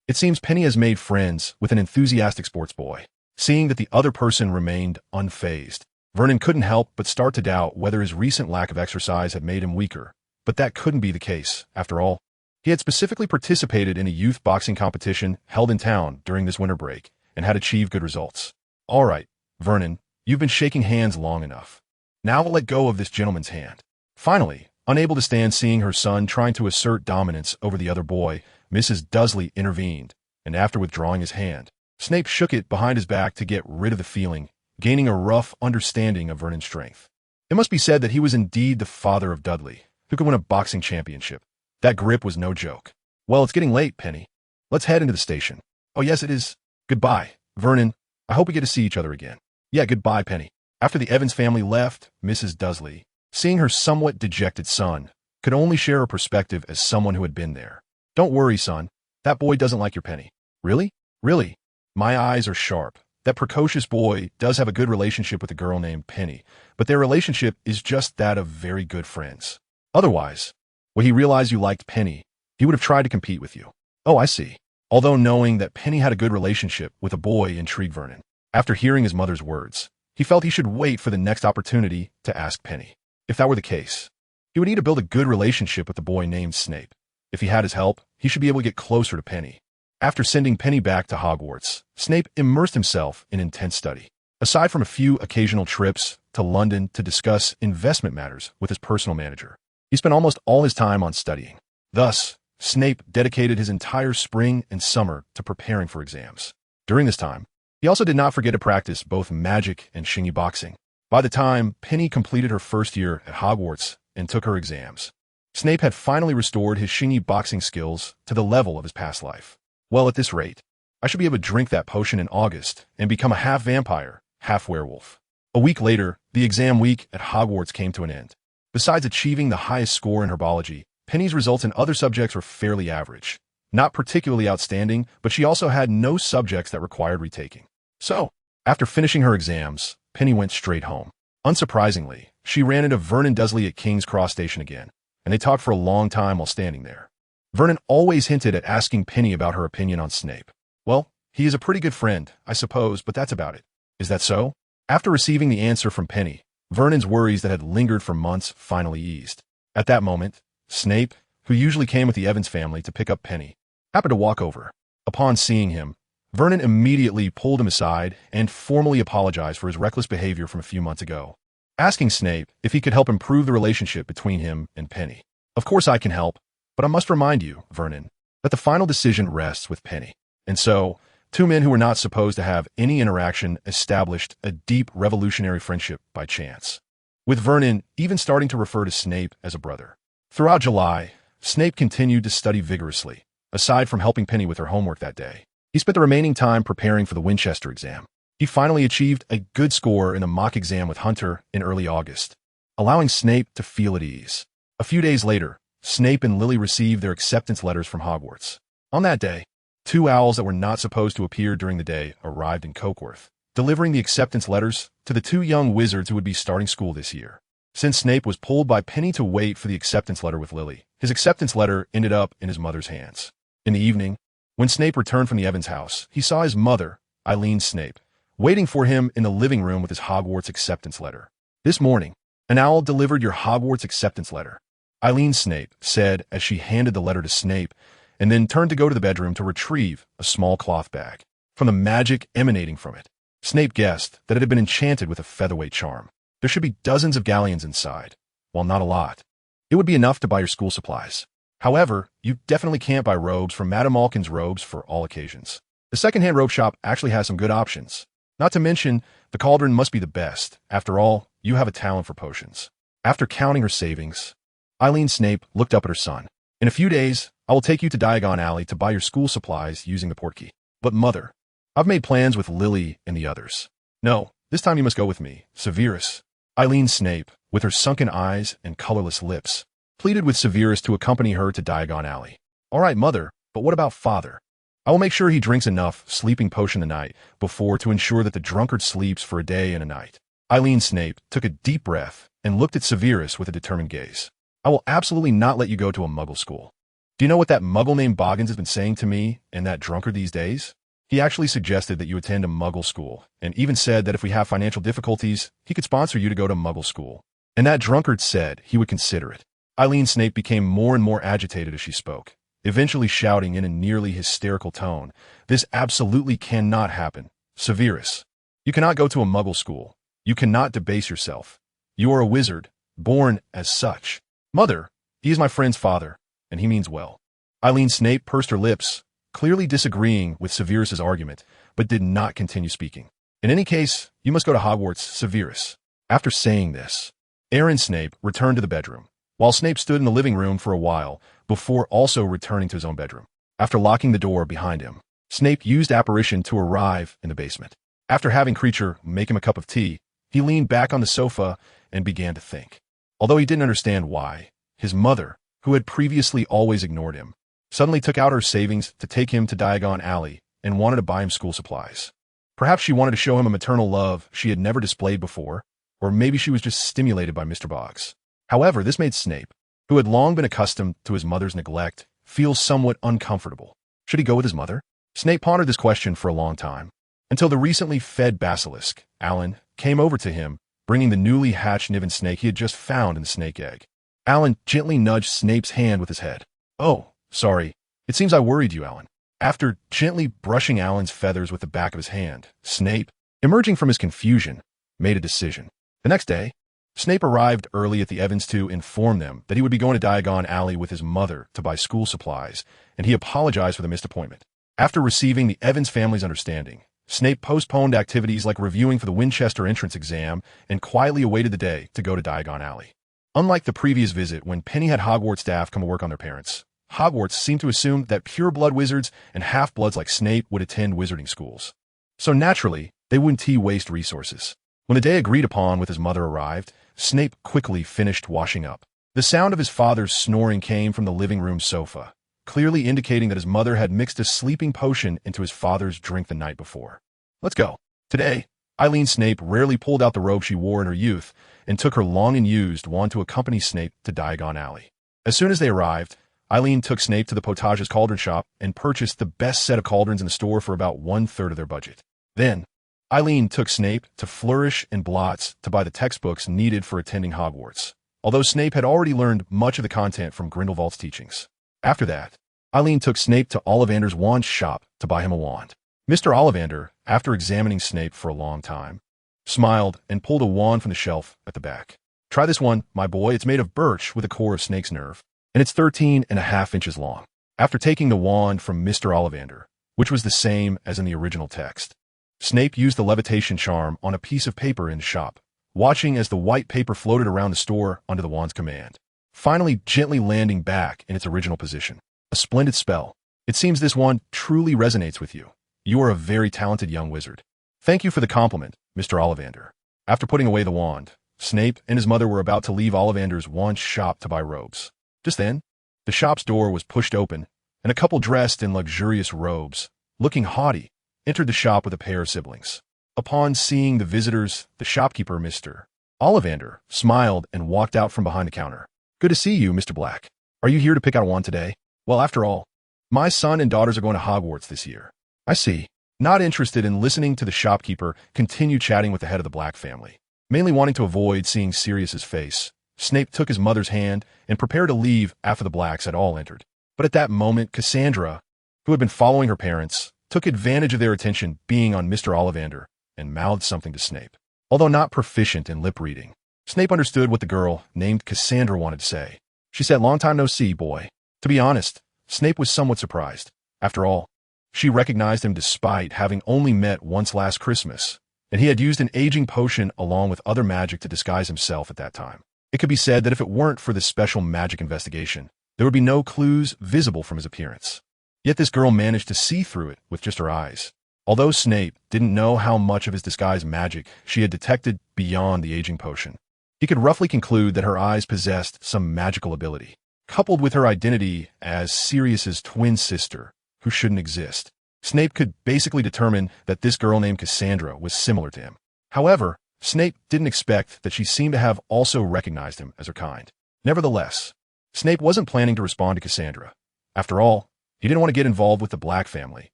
It seems Penny has made friends with an enthusiastic sports boy. Seeing that the other person remained unfazed, Vernon couldn't help but start to doubt whether his recent lack of exercise had made him weaker. But that couldn't be the case, after all. He had specifically participated in a youth boxing competition held in town during this winter break and had achieved good results. All right, Vernon, you've been shaking hands long enough. Now we'll let go of this gentleman's hand. Finally, unable to stand seeing her son trying to assert dominance over the other boy, Mrs. Dursley intervened, and after withdrawing his hand, Snape shook it behind his back to get rid of the feeling, gaining a rough understanding of Vernon's strength. It must be said that he was indeed the father of Dudley, who could win a boxing championship. That grip was no joke. Well, it's getting late, Penny. Let's head into the station. Oh, yes, it is. Goodbye, Vernon. I hope we get to see each other again. Yeah, goodbye, Penny. After the Evans family left, Mrs. Dursley, seeing her somewhat dejected son, could only share her perspective as someone who had been there. Don't worry, son. That boy doesn't like your Penny. Really? Really? My eyes are sharp. That precocious boy does have a good relationship with a girl named Penny, but their relationship is just that of very good friends. Otherwise, when he realized you liked Penny, he would have tried to compete with you. Oh, I see. Although knowing that Penny had a good relationship with a boy intrigued Vernon. After hearing his mother's words, he felt he should wait for the next opportunity to ask Penny. If that were the case, he would need to build a good relationship with the boy named Snape. If he had his help, he should be able to get closer to Penny. After sending Penny back to Hogwarts, Snape immersed himself in intense study. Aside from a few occasional trips to London to discuss investment matters with his personal manager, he spent almost all his time on studying. Thus, Snape dedicated his entire spring and summer to preparing for exams. During this time, he also did not forget to practice both magic and shingy boxing. By the time Penny completed her first year at Hogwarts and took her exams, Snape had finally restored his shingy boxing skills to the level of his past life. Well, at this rate, I should be able to drink that potion in August and become a half vampire, half werewolf. A week later, the exam week at Hogwarts came to an end. Besides achieving the highest score in herbology, Penny's results in other subjects were fairly average. Not particularly outstanding, but she also had no subjects that required retaking. So, after finishing her exams, Penny went straight home. Unsurprisingly, she ran into Vernon Dursley at King's Cross Station again, and they talked for a long time while standing there. Vernon always hinted at asking Penny about her opinion on Snape. Well, he is a pretty good friend, I suppose, but that's about it. Is that so? After receiving the answer from Penny, Vernon's worries that had lingered for months finally eased. At that moment, Snape, who usually came with the Evans family to pick up Penny, happened to walk over. Upon seeing him, Vernon immediately pulled him aside and formally apologized for his reckless behavior from a few months ago, asking Snape if he could help improve the relationship between him and Penny. Of course I can help, but I must remind you, Vernon, that the final decision rests with Penny. And so, two men who were not supposed to have any interaction established a deep revolutionary friendship by chance, with Vernon even starting to refer to Snape as a brother. Throughout July, Snape continued to study vigorously. Aside from helping Penny with her homework that day, he spent the remaining time preparing for the Winchester exam. He finally achieved a good score in a mock exam with Hunter in early August, allowing Snape to feel at ease. A few days later, Snape and Lily received their acceptance letters from Hogwarts. On that day, two owls that were not supposed to appear during the day arrived in Cokeworth, delivering the acceptance letters to the two young wizards who would be starting school this year. Since Snape was pulled by Penny to wait for the acceptance letter with Lily, his acceptance letter ended up in his mother's hands. In the evening, when Snape returned from the Evans house, he saw his mother, Eileen Snape, waiting for him in the living room with his Hogwarts acceptance letter. This morning, an owl delivered your Hogwarts acceptance letter, Eileen Snape said as she handed the letter to Snape and then turned to go to the bedroom to retrieve a small cloth bag. From the magic emanating from it, Snape guessed that it had been enchanted with a featherweight charm. There should be dozens of galleons inside. While not a lot, it would be enough to buy your school supplies. However, you definitely can't buy robes from Madame Malkin's robes for all occasions. The secondhand robe shop actually has some good options. Not to mention, the cauldron must be the best. After all, you have a talent for potions. After counting her savings, Eileen Snape looked up at her son. In a few days, I will take you to Diagon Alley to buy your school supplies using the portkey. But mother, I've made plans with Lily and the others. No, this time you must go with me, Severus. Eileen Snape, with her sunken eyes and colorless lips, pleaded with Severus to accompany her to Diagon Alley. All right, mother, but what about father? I will make sure he drinks enough sleeping potion the night before to ensure that the drunkard sleeps for a day and a night. Eileen Snape took a deep breath and looked at Severus with a determined gaze. I will absolutely not let you go to a muggle school. Do you know what that muggle named Boggins has been saying to me and that drunkard these days? He actually suggested that you attend a muggle school, and even said that if we have financial difficulties, he could sponsor you to go to muggle school. And that drunkard said he would consider it. Eileen Snape became more and more agitated as she spoke, eventually shouting in a nearly hysterical tone, "This absolutely cannot happen. Severus, you cannot go to a muggle school. You cannot debase yourself. You are a wizard, born as such. Mother, he is my friend's father, and he means well." Eileen Snape pursed her lips, clearly disagreeing with Severus's argument, but did not continue speaking. "In any case, you must go to Hogwarts, Severus." After saying this, Aaron Snape returned to the bedroom, while Snape stood in the living room for a while before also returning to his own bedroom. After locking the door behind him, Snape used apparition to arrive in the basement. After having Creature make him a cup of tea, he leaned back on the sofa and began to think. Although he didn't understand why, his mother, who had previously always ignored him, suddenly took out her savings to take him to Diagon Alley and wanted to buy him school supplies. Perhaps she wanted to show him a maternal love she had never displayed before, or maybe she was just stimulated by Mr. Boggs. However, this made Snape, who had long been accustomed to his mother's neglect, feel somewhat uncomfortable. Should he go with his mother? Snape pondered this question for a long time, until the recently fed basilisk, Alan, came over to him, bringing the newly hatched Niven snake he had just found in the snake egg. Alan gently nudged Snape's hand with his head. "Oh, sorry. It seems I worried you, Alan." After gently brushing Alan's feathers with the back of his hand, Snape, emerging from his confusion, made a decision. The next day, Snape arrived early at the Evans to inform them that he would be going to Diagon Alley with his mother to buy school supplies, and he apologized for the missed appointment. After receiving the Evans family's understanding, Snape postponed activities like reviewing for the Winchester entrance exam and quietly awaited the day to go to Diagon Alley. Unlike the previous visit when Penny had Hogwarts staff come to work on their parents, Hogwarts seemed to assume that pure-blood wizards and half-bloods like Snape would attend wizarding schools. So naturally, they wouldn't waste resources. When the day agreed upon with his mother arrived, Snape quickly finished washing up. The sound of his father's snoring came from the living room sofa, clearly indicating that his mother had mixed a sleeping potion into his father's drink the night before. "Let's go." Today, Eileen Snape rarely pulled out the robe she wore in her youth and took her long and used wand to accompany Snape to Diagon Alley. As soon as they arrived, Eileen took Snape to the Potage's cauldron shop and purchased the best set of cauldrons in the store for about 1/3 of their budget. Then, Eileen took Snape to Flourish and Blotts to buy the textbooks needed for attending Hogwarts, although Snape had already learned much of the content from Grindelwald's teachings. After that, Eileen took Snape to Ollivander's wand shop to buy him a wand. Mr. Ollivander, after examining Snape for a long time, smiled and pulled a wand from the shelf at the back. "Try this one, my boy. It's made of birch with a core of snake's nerve, and it's 13.5 inches long." After taking the wand from Mr. Ollivander, which was the same as in the original text, Snape used the levitation charm on a piece of paper in the shop, watching as the white paper floated around the store under the wand's command, finally gently landing back in its original position. A splendid spell. It seems this wand truly resonates with you. You are a very talented young wizard. Thank you for the compliment, Mr. Ollivander. After putting away the wand, Snape and his mother were about to leave Ollivander's wand shop to buy robes. Just then, the shop's door was pushed open, and a couple dressed in luxurious robes, looking haughty, entered the shop with a pair of siblings. Upon seeing the visitors, the shopkeeper, Mr. Ollivander, smiled and walked out from behind the counter. "Good to see you, Mr. Black. Are you here to pick out a wand today?" "Well, after all, my son and daughters are going to Hogwarts this year." "I see." Not interested in listening to the shopkeeper continue chatting with the head of the Black family, mainly wanting to avoid seeing Sirius's face, Snape took his mother's hand and prepared to leave after the Blacks had all entered. But at that moment, Cassandra, who had been following her parents, took advantage of their attention being on Mr. Ollivander and mouthed something to Snape. Although not proficient in lip reading, Snape understood what the girl named Cassandra wanted to say. She said, "Long time no see, boy." To be honest, Snape was somewhat surprised. After all, she recognized him despite having only met once last Christmas, and he had used an aging potion along with other magic to disguise himself at that time. It could be said that if it weren't for this special magic investigation, there would be no clues visible from his appearance. Yet this girl managed to see through it with just her eyes. Although Snape didn't know how much of his disguise magic she had detected beyond the aging potion, he could roughly conclude that her eyes possessed some magical ability. Coupled with her identity as Sirius's twin sister, who shouldn't exist. Snape could basically determine that this girl named Cassandra was similar to him. However, Snape didn't expect that she seemed to have also recognized him as her kind. Nevertheless, Snape wasn't planning to respond to Cassandra. After all, he didn't want to get involved with the Black family,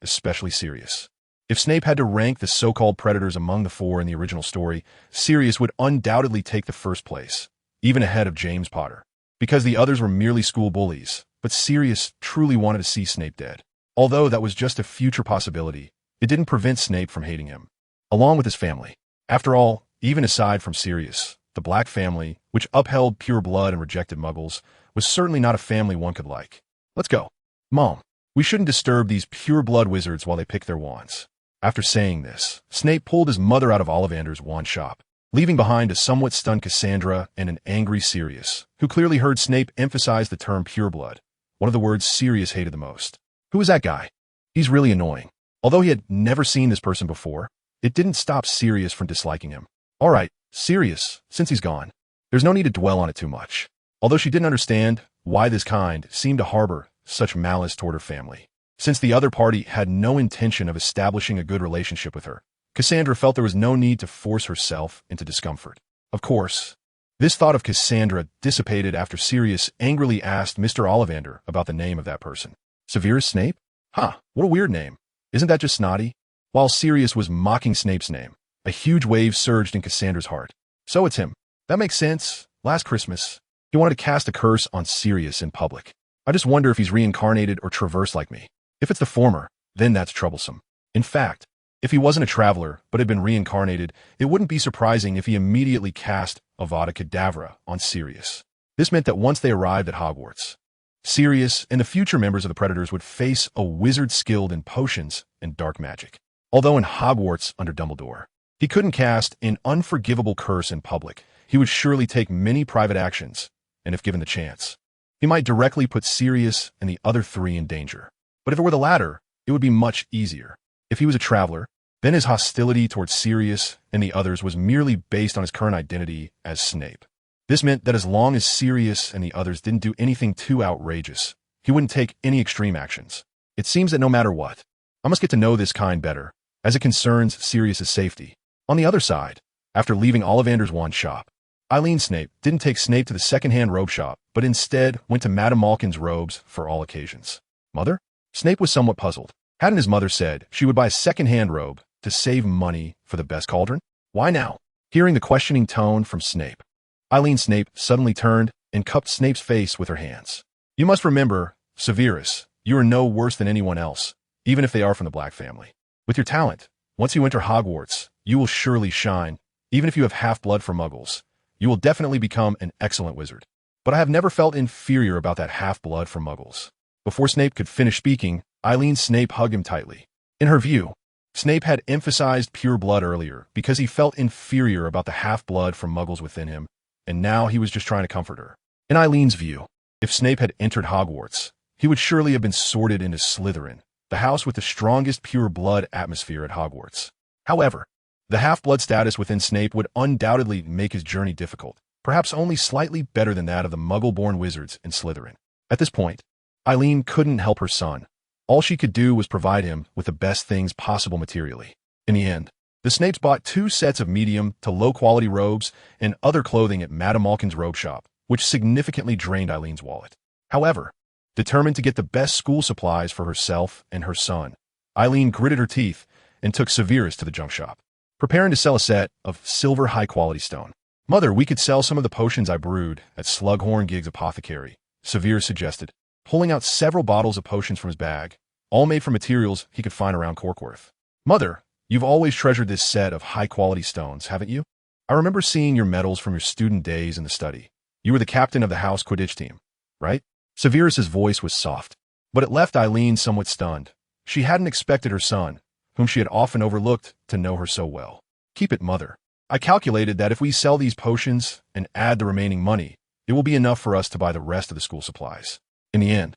especially Sirius. If Snape had to rank the so-called predators among the four in the original story, Sirius would undoubtedly take the first place, even ahead of James Potter. Because the others were merely school bullies, but Sirius truly wanted to see Snape dead. Although that was just a future possibility, it didn't prevent Snape from hating him, along with his family. After all, even aside from Sirius, the Black family, which upheld pure blood and rejected muggles, was certainly not a family one could like. Let's go. Mom, we shouldn't disturb these pure blood wizards while they pick their wands. After saying this, Snape pulled his mother out of Ollivander's wand shop, leaving behind a somewhat stunned Cassandra and an angry Sirius, who clearly heard Snape emphasize the term pure blood, one of the words Sirius hated the most. Who is that guy? He's really annoying. Although he had never seen this person before, it didn't stop Sirius from disliking him. All right, Sirius, since he's gone, there's no need to dwell on it too much. Although she didn't understand why this kind seemed to harbor such malice toward her family. Since the other party had no intention of establishing a good relationship with her, Cassandra felt there was no need to force herself into discomfort. Of course, this thought of Cassandra dissipated after Sirius angrily asked Mr. Ollivander about the name of that person. Severus Snape? Huh, what a weird name. Isn't that just snotty? While Sirius was mocking Snape's name, a huge wave surged in Cassandra's heart. So it's him. That makes sense. Last Christmas, he wanted to cast a curse on Sirius in public. I just wonder if he's reincarnated or traversed like me. If it's the former, then that's troublesome. In fact, if he wasn't a traveler but had been reincarnated, it wouldn't be surprising if he immediately cast Avada Kedavra on Sirius. This meant that once they arrived at Hogwarts, Sirius and the future members of the Predators would face a wizard skilled in potions and dark magic. Although in Hogwarts under Dumbledore, he couldn't cast an unforgivable curse in public, he would surely take many private actions, and if given the chance, he might directly put Sirius and the other three in danger. But if it were the latter, it would be much easier. If he was a traveler, then his hostility towards Sirius and the others was merely based on his current identity as Snape. This meant that as long as Sirius and the others didn't do anything too outrageous, he wouldn't take any extreme actions. It seems that no matter what, I must get to know this kind better, as it concerns Sirius's safety. On the other side, after leaving Ollivander's wand shop, Eileen Snape didn't take Snape to the second-hand robe shop, but instead went to Madame Malkin's robes for all occasions. Mother? Snape was somewhat puzzled. Hadn't his mother said she would buy a second-hand robe to save money for the best cauldron? Why now? Hearing the questioning tone from Snape, Eileen Snape suddenly turned and cupped Snape's face with her hands. You must remember, Severus, you are no worse than anyone else, even if they are from the Black family. With your talent, once you enter Hogwarts, you will surely shine. Even if you have half-blood for muggles, you will definitely become an excellent wizard. But I have never felt inferior about that half-blood for muggles. Before Snape could finish speaking, Eileen Snape hugged him tightly. In her view, Snape had emphasized pure blood earlier because he felt inferior about the half-blood from muggles within him, and now he was just trying to comfort her. In Eileen's view, if Snape had entered Hogwarts, he would surely have been sorted into Slytherin, the house with the strongest pure blood atmosphere at Hogwarts. However, the half-blood status within Snape would undoubtedly make his journey difficult, perhaps only slightly better than that of the muggle-born wizards in Slytherin. At this point, Eileen couldn't help her son. All she could do was provide him with the best things possible materially. In the end, the Snapes bought 2 sets of medium to low-quality robes and other clothing at Madame Malkin's robe shop, which significantly drained Eileen's wallet. However, determined to get the best school supplies for herself and her son, Eileen gritted her teeth and took Severus to the junk shop, preparing to sell a set of silver high-quality stone. Mother, we could sell some of the potions I brewed at Slughorn Gig's apothecary, Severus suggested, pulling out several bottles of potions from his bag, all made from materials he could find around Corkworth. Mother, you've always treasured this set of high-quality stones, haven't you? I remember seeing your medals from your student days in the study. You were the captain of the house Quidditch team, right? Severus's voice was soft, but it left Eileen somewhat stunned. She hadn't expected her son, whom she had often overlooked, to know her so well. Keep it, Mother. I calculated that if we sell these potions and add the remaining money, it will be enough for us to buy the rest of the school supplies. In the end,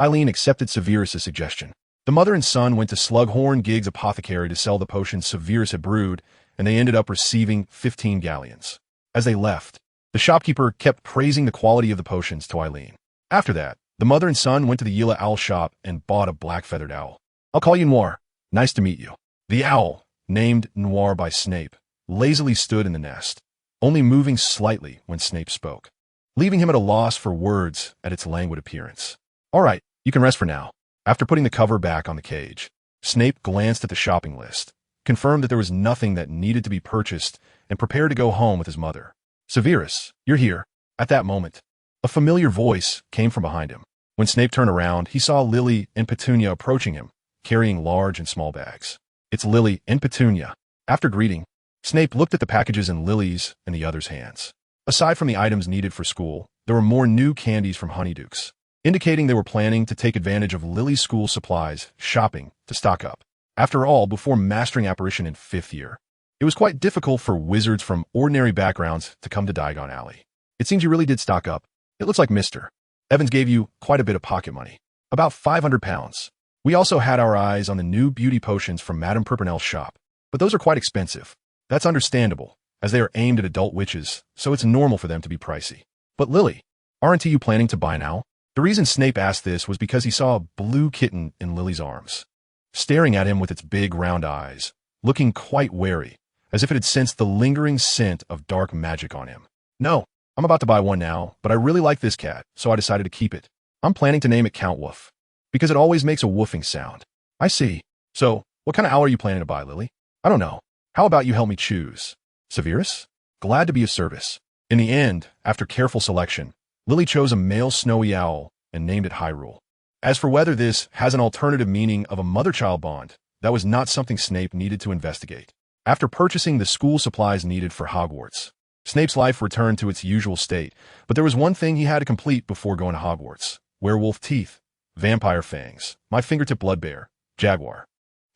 Eileen accepted Severus's suggestion. The mother and son went to Slughorn Gig's apothecary to sell the potions Severus had brewed, and they ended up receiving 15 galleons. As they left, the shopkeeper kept praising the quality of the potions to Eileen. After that, The mother and son went to the Yellow Owl shop and bought a black-feathered owl. I'll call you Noir. Nice to meet you. The owl, named Noir by Snape, lazily stood in the nest, only moving slightly when Snape spoke, leaving him at a loss for words at its languid appearance. All right, you can rest for now. After putting the cover back on the cage, Snape glanced at the shopping list, confirmed that there was nothing that needed to be purchased, and prepared to go home with his mother. Severus, you're here. At that moment, a familiar voice came from behind him. When Snape turned around, he saw Lily and Petunia approaching him, carrying large and small bags. It's Lily and Petunia. After greeting, Snape looked at the packages in Lily's and the others' hands. Aside from the items needed for school, there were more new candies from Honeydukes, indicating they were planning to take advantage of Lily's school supplies shopping to stock up. After all, before mastering apparition in 5th year, it was quite difficult for wizards from ordinary backgrounds to come to Diagon Alley. It seems you really did stock up. It looks like Mr. Evans gave you quite a bit of pocket money, about 500 pounds. We also had our eyes on the new beauty potions from Madame Pimpernel's shop, but those are quite expensive. That's understandable, as they are aimed at adult witches, so it's normal for them to be pricey. But Lily, aren't you planning to buy now? The reason Snape asked this was because he saw a blue kitten in Lily's arms, staring at him with its big round eyes, looking quite wary, as if it had sensed the lingering scent of dark magic on him. No, I'm about to buy one now, but I really like this cat, so I decided to keep it. I'm planning to name it Count Woof, because it always makes a woofing sound. I see. So, what kind of owl are you planning to buy, Lily? I don't know. How about you help me choose? Severus? Glad to be of service. In the end, after careful selection, Lily chose a male snowy owl and named it Hyrule. As for whether this has an alternative meaning of a mother-child bond, that was not something Snape needed to investigate. After purchasing the school supplies needed for Hogwarts, Snape's life returned to its usual state, but there was one thing he had to complete before going to Hogwarts: werewolf teeth, vampire fangs, my fingertip blood bear, jaguar,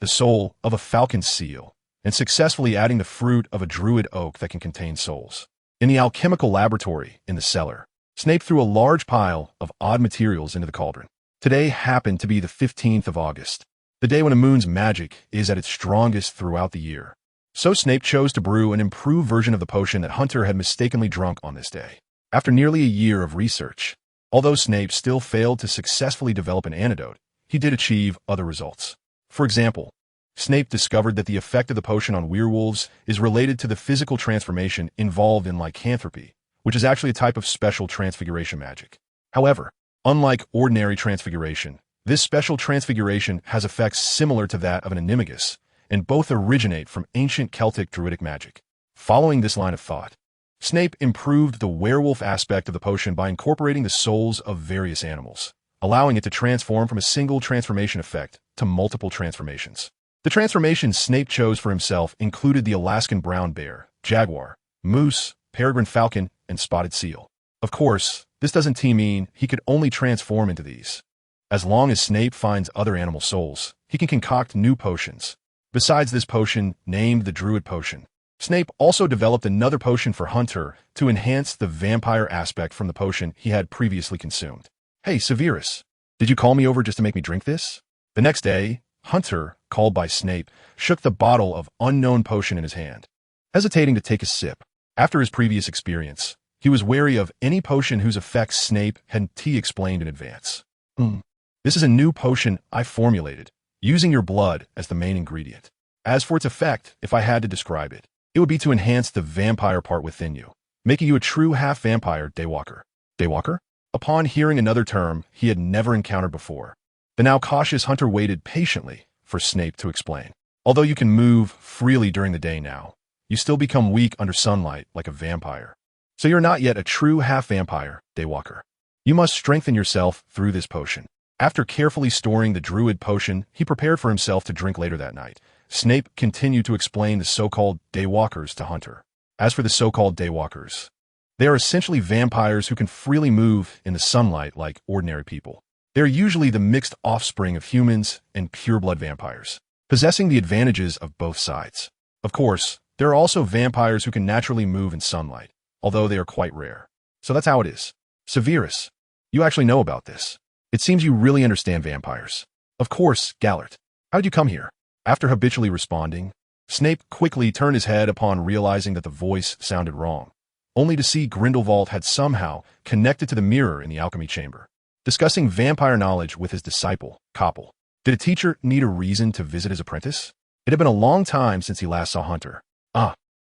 the soul of a falcon seal, and successfully adding the fruit of a druid oak that can contain souls. In the alchemical laboratory in the cellar, Snape threw a large pile of odd materials into the cauldron. Today happened to be the 15th of August, the day when a moon's magic is at its strongest throughout the year. So Snape chose to brew an improved version of the potion that Hunter had mistakenly drunk on this day. After nearly a year of research, although Snape still failed to successfully develop an antidote, he did achieve other results. For example, Snape discovered that the effect of the potion on werewolves is related to the physical transformation involved in lycanthropy, which is actually a type of special transfiguration magic. However, unlike ordinary transfiguration, this special transfiguration has effects similar to that of an animagus, and both originate from ancient Celtic druidic magic. Following this line of thought, Snape improved the werewolf aspect of the potion by incorporating the souls of various animals, allowing it to transform from a single transformation effect to multiple transformations. The transformations Snape chose for himself included the Alaskan brown bear, jaguar, moose, peregrine falcon, and spotted seal. Of course, this doesn't mean he could only transform into these. As long as Snape finds other animal souls, he can concoct new potions. Besides this potion, named the Druid Potion, Snape also developed another potion for Hunter to enhance the vampire aspect from the potion he had previously consumed. Hey, Severus, did you call me over just to make me drink this? The next day, Hunter, called by Snape, shook the bottle of unknown potion in his hand, hesitating to take a sip. After his previous experience, he was wary of any potion whose effects Snape had explained in advance. This is a new potion I formulated, using your blood as the main ingredient. As for its effect, if I had to describe it, it would be to enhance the vampire part within you, making you a true half-vampire daywalker. Daywalker? Upon hearing another term he had never encountered before, the now cautious Hunter waited patiently for Snape to explain. Although you can move freely during the day now, you still become weak under sunlight like a vampire. So you're not yet a true half-vampire, daywalker. You must strengthen yourself through this potion. After carefully storing the Druid Potion he prepared for himself to drink later that night, Snape continued to explain the so-called daywalkers to Hunter. As for the so-called daywalkers, they are essentially vampires who can freely move in the sunlight like ordinary people. They are usually the mixed offspring of humans and pureblood vampires, possessing the advantages of both sides. Of course, there are also vampires who can naturally move in sunlight, although they are quite rare. So that's how it is. Severus, you actually know about this. It seems you really understand vampires. Of course, Gellert. How did you come here? After habitually responding, Snape quickly turned his head upon realizing that the voice sounded wrong, only to see Grindelwald had somehow connected to the mirror in the alchemy chamber. discussing vampire knowledge with his disciple, Koppel. Did a teacher need a reason to visit his apprentice? It had been a long time since he last saw Hunter.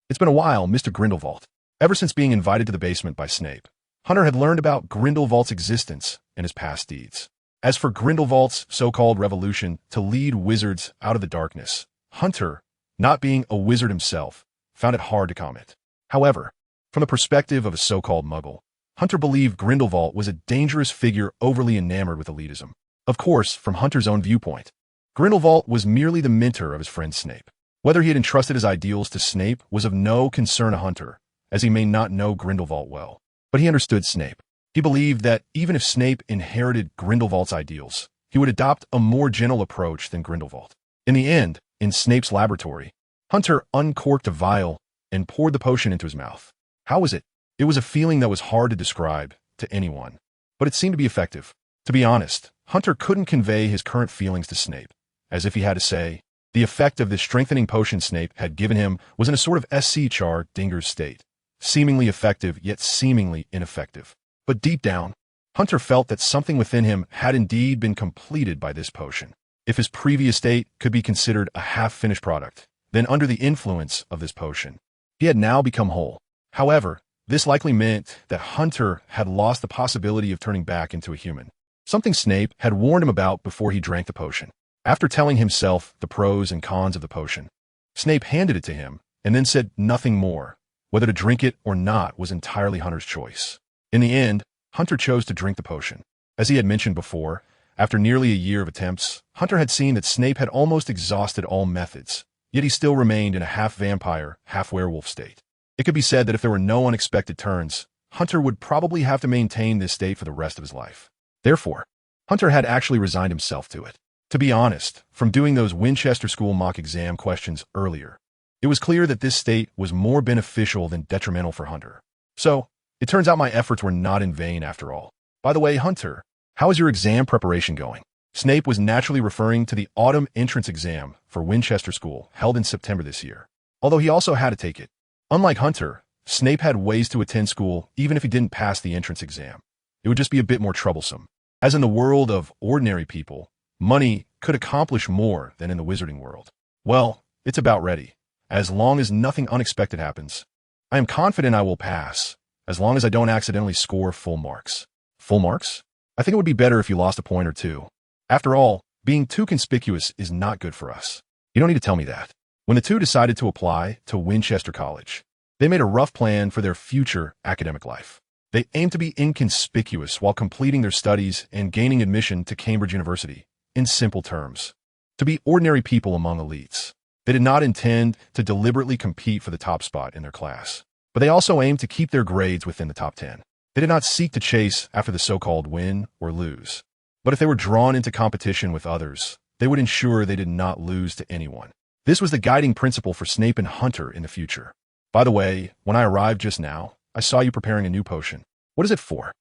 It's been a while, Mr. Grindelwald. Ever since being invited to the basement by Snape, Hunter had learned about Grindelwald's existence and his past deeds. As for Grindelwald's so-called revolution to lead wizards out of the darkness, Hunter, not being a wizard himself, found it hard to comment. However, from the perspective of a so-called muggle, Hunter believed Grindelwald was a dangerous figure overly enamored with elitism. Of course, from Hunter's own viewpoint, Grindelwald was merely the mentor of his friend Snape. Whether he had entrusted his ideals to Snape was of no concern to Hunter, as he may not know Grindelwald well. But he understood Snape. He believed that even if Snape inherited Grindelwald's ideals, he would adopt a more gentle approach than Grindelwald. In the end, in Snape's laboratory, Hunter uncorked a vial and poured the potion into his mouth. How was it? It was a feeling that was hard to describe to anyone, but it seemed to be effective. To be honest, Hunter couldn't convey his current feelings to Snape, as if he had to say, the effect of the strengthening potion Snape had given him was in a sort of SC Char Dinger's state, seemingly effective yet seemingly ineffective. But deep down, Hunter felt that something within him had indeed been completed by this potion. If his previous state could be considered a half-finished product, then under the influence of this potion, he had now become whole. However, this likely meant that Hunter had lost the possibility of turning back into a human, something Snape had warned him about before he drank the potion. After telling himself the pros and cons of the potion, Snape handed it to him and then said nothing more. Whether to drink it or not was entirely Hunter's choice. In the end, Hunter chose to drink the potion. As he had mentioned before, after nearly a year of attempts, Hunter had seen that Snape had almost exhausted all methods, yet he still remained in a half-vampire, half-werewolf state. It could be said that if there were no unexpected turns, Hunter would probably have to maintain this state for the rest of his life. Therefore, Hunter had actually resigned himself to it. To be honest, from doing those Winchester School mock exam questions earlier, it was clear that this state was more beneficial than detrimental for Hunter. So, it turns out my efforts were not in vain after all. By the way, Hunter, how is your exam preparation going? Snape was naturally referring to the autumn entrance exam for Winchester School held in September this year, although he also had to take it. Unlike Hunter, Snape had ways to attend school even if he didn't pass the entrance exam. It would just be a bit more troublesome. As in the world of ordinary people, money could accomplish more than in the wizarding world. Well, it's about ready. As long as nothing unexpected happens, I am confident I will pass, as long as I don't accidentally score full marks. Full marks? I think it would be better if you lost a point or two. After all, being too conspicuous is not good for us. You don't need to tell me that. When the two decided to apply to Winchester College, they made a rough plan for their future academic life. They aimed to be inconspicuous while completing their studies and gaining admission to Cambridge University. In simple terms, to be ordinary people among elites. They did not intend to deliberately compete for the top spot in their class, but they also aimed to keep their grades within the top 10. They did not seek to chase after the so-called win or lose, but if they were drawn into competition with others, they would ensure they did not lose to anyone. This was the guiding principle for Snape and Hunter in the future. By the way, when I arrived just now, I saw you preparing a new potion. What is it for?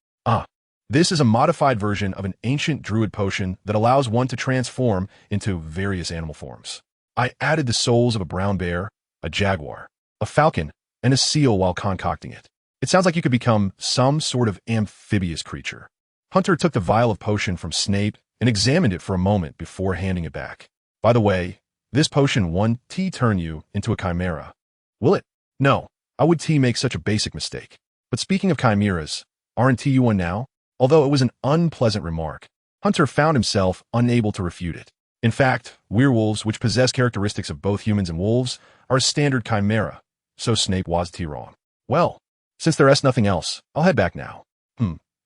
This is a modified version of an ancient druid potion that allows one to transform into various animal forms. I added the souls of a brown bear, a jaguar, a falcon, and a seal while concocting it. It sounds like you could become some sort of amphibious creature. Hunter took the vial of potion from Snape and examined it for a moment before handing it back. By the way, this potion won't turn you into a chimera. Will it? No. How would T make such a basic mistake? But speaking of chimeras, aren't you one now? Although it was an unpleasant remark, Hunter found himself unable to refute it. In fact, werewolves, which possess characteristics of both humans and wolves, are a standard chimera, so Snape was wrong. Well, since there's nothing else, I'll head back now.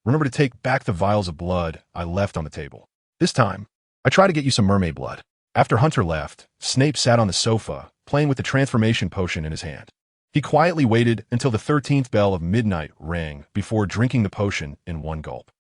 Remember to take back the vials of blood I left on the table. This time, I try to get you some mermaid blood. After Hunter left, Snape sat on the sofa, playing with the transformation potion in his hand. He quietly waited until the 13th bell of midnight rang before drinking the potion in one gulp.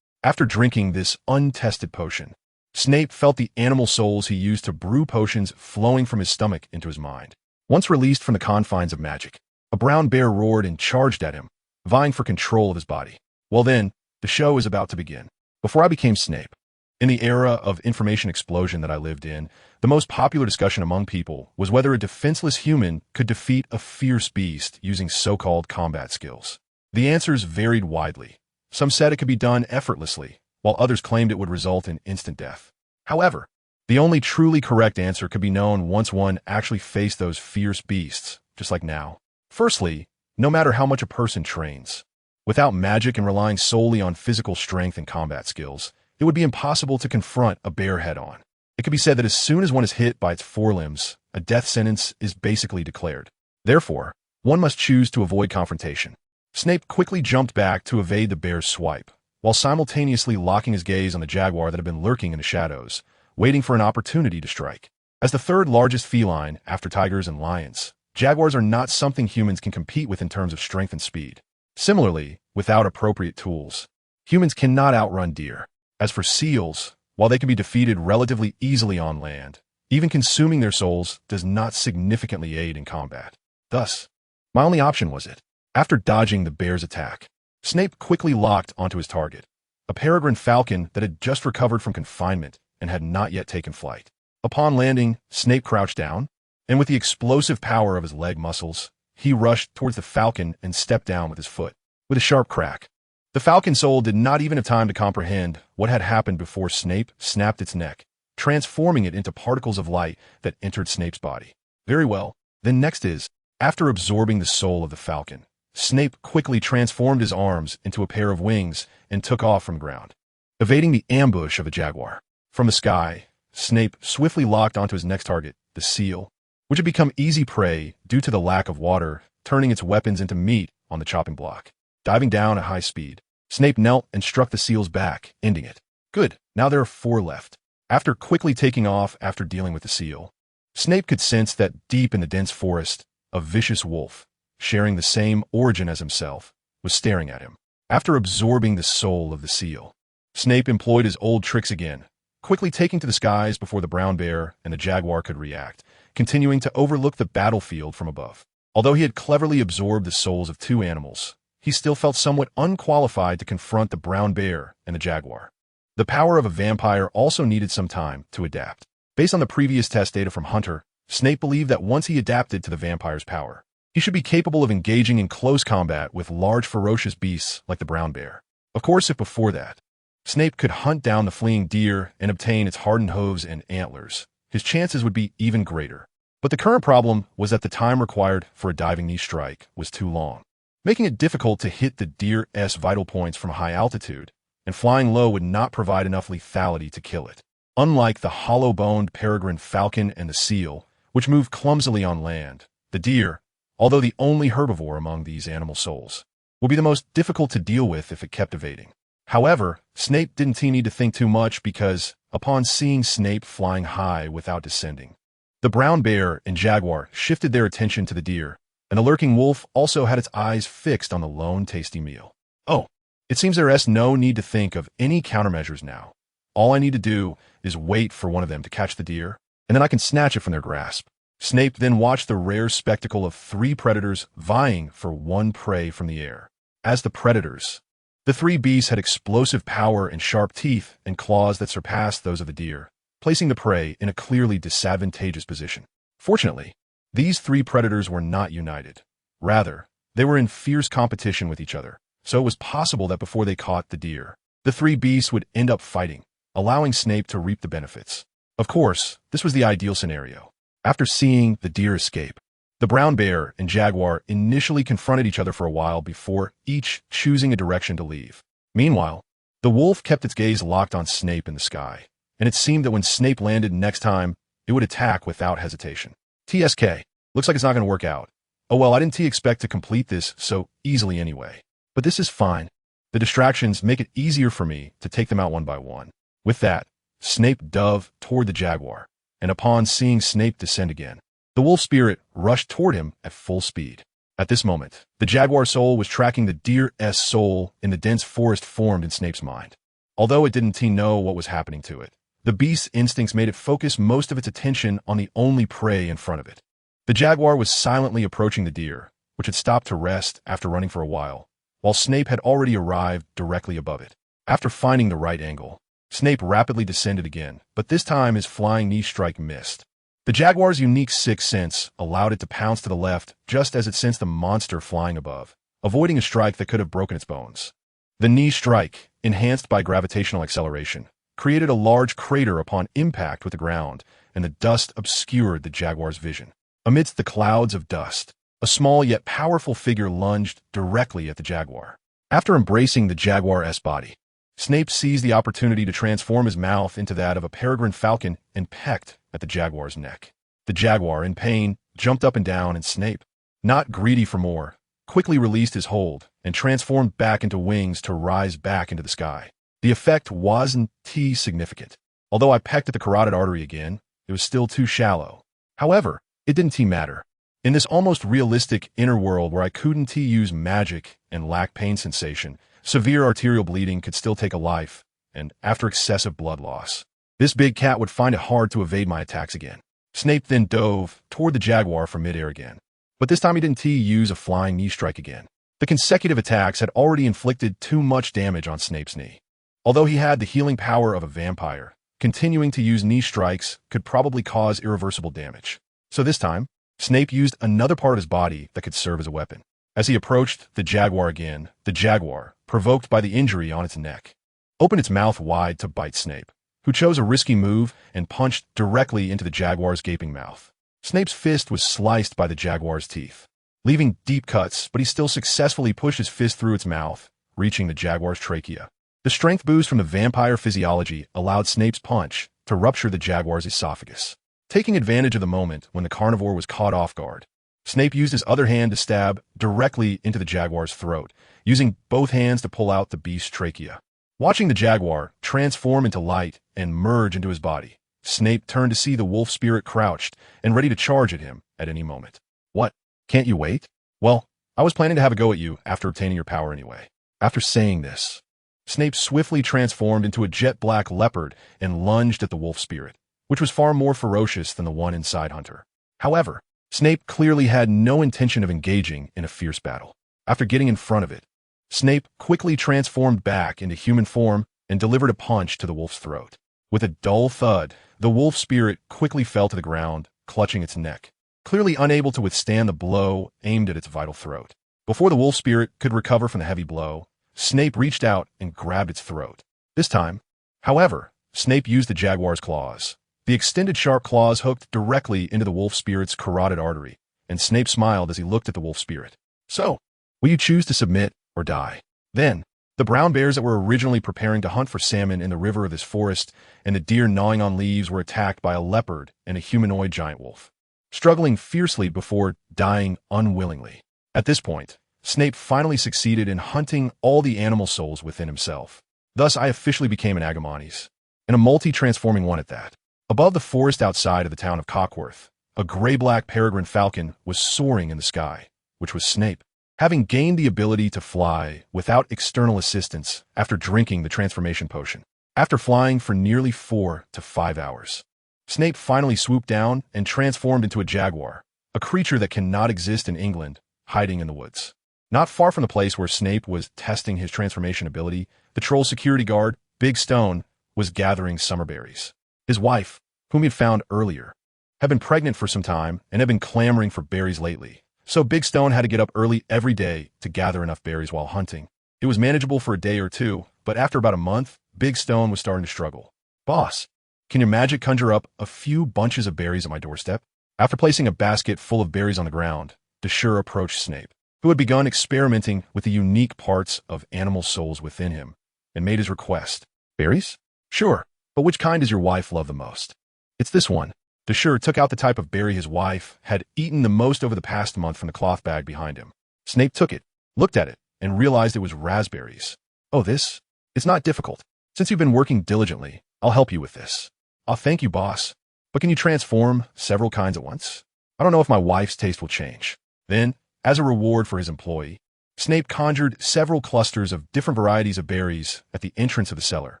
After drinking this untested potion, Snape felt the animal souls he used to brew potions flowing from his stomach into his mind. Once released from the confines of magic, a brown bear roared and charged at him, vying for control of his body. Well then, the show is about to begin. Before I became Snape, in the era of information explosion that I lived in, the most popular discussion among people was whether a defenseless human could defeat a fierce beast using so-called combat skills. The answers varied widely. Some said it could be done effortlessly, while others claimed it would result in instant death. However, the only truly correct answer could be known once one actually faced those fierce beasts, just like now. Firstly, no matter how much a person trains, without magic and relying solely on physical strength and combat skills, it would be impossible to confront a bear head-on. It could be said that as soon as one is hit by its forelimbs, a death sentence is basically declared. Therefore, one must choose to avoid confrontation. Snape quickly jumped back to evade the bear's swipe, while simultaneously locking his gaze on the jaguar that had been lurking in the shadows, waiting for an opportunity to strike. As the third largest feline after tigers and lions, jaguars are not something humans can compete with in terms of strength and speed. Similarly, without appropriate tools, humans cannot outrun deer. As for seals, while they can be defeated relatively easily on land, even consuming their souls does not significantly aid in combat. Thus, my only option was it. After dodging the bear's attack, Snape quickly locked onto his target, a peregrine falcon that had just recovered from confinement and had not yet taken flight. Upon landing, Snape crouched down, and with the explosive power of his leg muscles, he rushed towards the falcon and stepped down with his foot. With a sharp crack, the falcon soul did not even have time to comprehend what had happened before Snape snapped its neck, transforming it into particles of light that entered Snape's body. Very well, then next is, after absorbing the soul of the falcon, Snape quickly transformed his arms into a pair of wings and took off from ground, evading the ambush of a jaguar. From the sky, Snape swiftly locked onto his next target, the seal, which had become easy prey due to the lack of water, turning its weapons into meat on the chopping block. Diving down at high speed, Snape knelt and struck the seal's back, ending it. Good, now there are 4 left. After quickly taking off after dealing with the seal, Snape could sense that deep in the dense forest, a vicious wolf, sharing the same origin as himself, was staring at him. After absorbing the soul of the seal, Snape employed his old tricks again, quickly taking to the skies before the brown bear and the jaguar could react, continuing to overlook the battlefield from above. Although he had cleverly absorbed the souls of 2 animals, he still felt somewhat unqualified to confront the brown bear and the jaguar. The power of a vampire also needed some time to adapt. Based on the previous test data from Hunter, Snape believed that once he adapted to the vampire's power, he should be capable of engaging in close combat with large ferocious beasts like the brown bear. Of course, if before that, Snape could hunt down the fleeing deer and obtain its hardened hooves and antlers, his chances would be even greater. But the current problem was that the time required for a diving knee strike was too long, making it difficult to hit the deer's vital points from a high altitude, and flying low would not provide enough lethality to kill it. Unlike the hollow-boned peregrine falcon and the seal, which move clumsily on land, the deer, although the only herbivore among these animal souls, will be the most difficult to deal with if it kept evading. However, Snape didn't need to think too much because, upon seeing Snape flying high without descending, the brown bear and jaguar shifted their attention to the deer, and the lurking wolf also had its eyes fixed on the lone tasty meal. Oh, it seems there's no need to think of any countermeasures now. All I need to do is wait for one of them to catch the deer, and then I can snatch it from their grasp. Snape then watched the rare spectacle of 3 predators vying for one prey from the air. As the predators, the 3 beasts had explosive power and sharp teeth and claws that surpassed those of the deer, placing the prey in a clearly disadvantageous position. Fortunately, these 3 predators were not united. Rather, they were in fierce competition with each other, so it was possible that before they caught the deer, the 3 beasts would end up fighting, allowing Snape to reap the benefits. Of course, this was the ideal scenario. After seeing the deer escape, the brown bear and jaguar initially confronted each other for a while before each choosing a direction to leave. Meanwhile, the wolf kept its gaze locked on Snape in the sky, and it seemed that when Snape landed next time, it would attack without hesitation. TSK, looks like it's not going to work out. Oh well, I didn't expect to complete this so easily anyway. But this is fine. The distractions make it easier for me to take them out one by one. With that, Snape dove toward the jaguar, and upon seeing Snape descend again, the wolf spirit rushed toward him at full speed. At this moment, the jaguar soul was tracking the deer's soul in the dense forest formed in Snape's mind. Although it didn't know what was happening to it, the beast's instincts made it focus most of its attention on the only prey in front of it. The jaguar was silently approaching the deer, which had stopped to rest after running for a while Snape had already arrived directly above it. After finding the right angle, Snape rapidly descended again, but this time his flying knee strike missed. The jaguar's unique sixth sense allowed it to pounce to the left just as it sensed the monster flying above, avoiding a strike that could have broken its bones. The knee strike, enhanced by gravitational acceleration, created a large crater upon impact with the ground, and the dust obscured the jaguar's vision. Amidst the clouds of dust, a small yet powerful figure lunged directly at the jaguar. After embracing the jaguar's body, Snape seized the opportunity to transform his mouth into that of a peregrine falcon and pecked at the jaguar's neck. The jaguar, in pain, jumped up and down, and Snape, not greedy for more, quickly released his hold and transformed back into wings to rise back into the sky. The effect wasn't significant. Although I pecked at the carotid artery again, it was still too shallow. However, it didn't matter. In this almost realistic inner world where I couldn't use magic and lack pain sensation, severe arterial bleeding could still take a life, and after excessive blood loss, this big cat would find it hard to evade my attacks again. Snape then dove toward the jaguar from midair again. But this time he didn't use a flying knee strike again. The consecutive attacks had already inflicted too much damage on Snape's knee. Although he had the healing power of a vampire, continuing to use knee strikes could probably cause irreversible damage. So this time, Snape used another part of his body that could serve as a weapon. As he approached the jaguar again, the jaguar, provoked by the injury on its neck, opened its mouth wide to bite Snape, who chose a risky move and punched directly into the jaguar's gaping mouth. Snape's fist was sliced by the jaguar's teeth, leaving deep cuts, but he still successfully pushed his fist through its mouth, reaching the jaguar's trachea. The strength boost from the vampire physiology allowed Snape's punch to rupture the jaguar's esophagus. Taking advantage of the moment when the carnivore was caught off guard, Snape used his other hand to stab directly into the jaguar's throat, using both hands to pull out the beast's trachea. Watching the jaguar transform into light and merge into his body, Snape turned to see the wolf spirit crouched and ready to charge at him at any moment. What? Can't you wait? Well, I was planning to have a go at you after obtaining your power anyway. After saying this, Snape swiftly transformed into a jet-black leopard and lunged at the wolf spirit, which was far more ferocious than the one inside Hunter. However, Snape clearly had no intention of engaging in a fierce battle. After getting in front of it, Snape quickly transformed back into human form and delivered a punch to the wolf's throat. With a dull thud, the wolf spirit quickly fell to the ground, clutching its neck, clearly unable to withstand the blow aimed at its vital throat. Before the wolf spirit could recover from the heavy blow, Snape reached out and grabbed its throat. This time, however, Snape used the jaguar's claws. The extended sharp claws hooked directly into the wolf spirit's carotid artery, and Snape smiled as he looked at the wolf spirit. So, will you choose to submit or die? Then, the brown bears that were originally preparing to hunt for salmon in the river of this forest and the deer gnawing on leaves were attacked by a leopard and a humanoid giant wolf, struggling fiercely before dying unwillingly. At this point, Snape finally succeeded in hunting all the animal souls within himself. Thus, I officially became an Agamones, and a multi-transforming one at that. Above the forest outside of the town of Cockworth, a gray-black peregrine falcon was soaring in the sky, which was Snape. Having gained the ability to fly without external assistance after drinking the transformation potion. After flying for nearly 4 to 5 hours, Snape finally swooped down and transformed into a jaguar, a creature that cannot exist in England, hiding in the woods. Not far from the place where Snape was testing his transformation ability, the troll security guard, Big Stone, was gathering summer berries. His wife, whom he had found earlier, had been pregnant for some time and had been clamoring for berries lately. So Big Stone had to get up early every day to gather enough berries while hunting. It was manageable for a day or two, but after about a month, Big Stone was starting to struggle. Boss, can your magic conjure up a few bunches of berries at my doorstep? After placing a basket full of berries on the ground, Deshure approached Snape, who had begun experimenting with the unique parts of animal souls within him, and made his request. Berries? Sure, but which kind does your wife love the most? It's this one. Deshure took out the type of berry his wife had eaten the most over the past month from the cloth bag behind him. Snape took it, looked at it, and realized it was raspberries. Oh, this? It's not difficult. Since you've been working diligently, I'll help you with this. I'll thank you, boss. But can you transform several kinds at once? I don't know if my wife's taste will change. Then, as a reward for his employee, Snape conjured several clusters of different varieties of berries at the entrance of the cellar,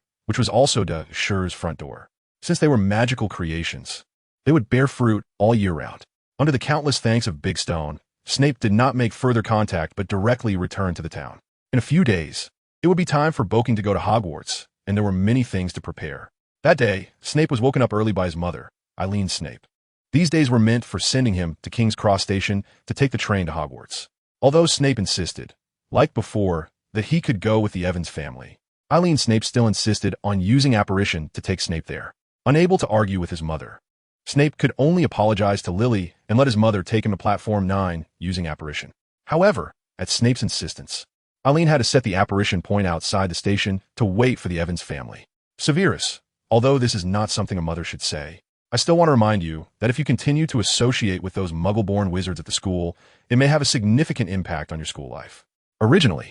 which was also Deshure's front door. Since they were magical creations, they would bear fruit all year round. Under the countless thanks of Big Stone, Snape did not make further contact but directly returned to the town. In a few days, it would be time for Boking to go to Hogwarts, and there were many things to prepare. That day, Snape was woken up early by his mother, Eileen Snape. These days were meant for sending him to King's Cross Station to take the train to Hogwarts. Although Snape insisted, like before, that he could go with the Evans family. Eileen Snape still insisted on using apparition to take Snape there. Unable to argue with his mother, Snape could only apologize to Lily and let his mother take him to Platform 9 using apparition. However, at Snape's insistence, Eileen had to set the apparition point outside the station to wait for the Evans family. Severus, although this is not something a mother should say, I still want to remind you that if you continue to associate with those muggle-born wizards at the school, it may have a significant impact on your school life. Originally,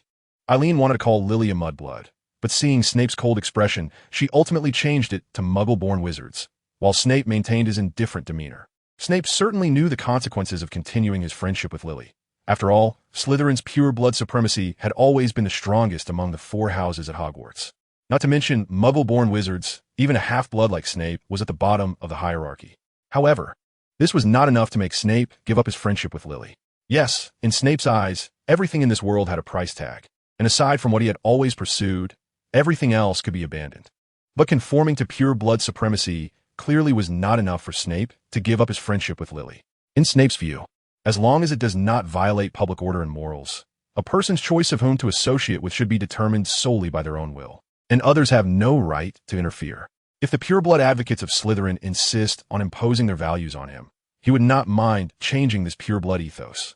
Eileen wanted to call Lily a mudblood, but seeing Snape's cold expression, she ultimately changed it to muggle-born wizards, while Snape maintained his indifferent demeanor. Snape certainly knew the consequences of continuing his friendship with Lily. After all, Slytherin's pure blood supremacy had always been the strongest among the 4 houses at Hogwarts. Not to mention, muggle-born wizards, even a half-blood like Snape, was at the bottom of the hierarchy. However, this was not enough to make Snape give up his friendship with Lily. Yes, in Snape's eyes, everything in this world had a price tag, and aside from what he had always pursued, everything else could be abandoned. But conforming to pure blood supremacy clearly was not enough for Snape to give up his friendship with Lily. In Snape's view, as long as it does not violate public order and morals, a person's choice of whom to associate with should be determined solely by their own will, and others have no right to interfere. If the pureblood advocates of Slytherin insist on imposing their values on him, he would not mind changing this pureblood ethos.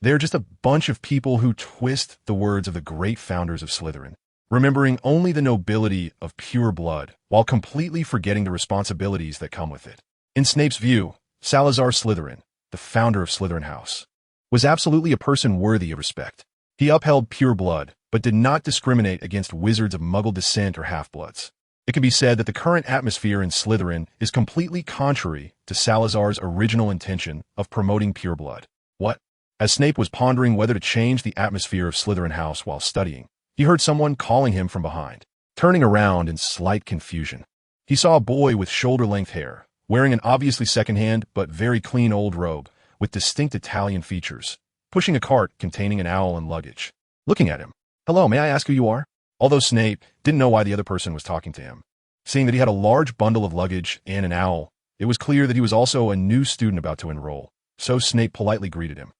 They're just a bunch of people who twist the words of the great founders of Slytherin, remembering only the nobility of pure blood while completely forgetting the responsibilities that come with it. In Snape's view, Salazar Slytherin, the founder of Slytherin House, was absolutely a person worthy of respect. He upheld pure blood, but did not discriminate against wizards of Muggle descent or half-bloods. It can be said that the current atmosphere in Slytherin is completely contrary to Salazar's original intention of promoting pure blood. What? As Snape was pondering whether to change the atmosphere of Slytherin House while studying, he heard someone calling him from behind. Turning around in slight confusion, he saw a boy with shoulder-length hair, wearing an obviously second-hand but very clean old robe with distinct Italian features, pushing a cart containing an owl and luggage. Looking at him, "Hello, may I ask who you are?" Although Snape didn't know why the other person was talking to him. Seeing that he had a large bundle of luggage and an owl, it was clear that he was also a new student about to enroll, so Snape politely greeted him.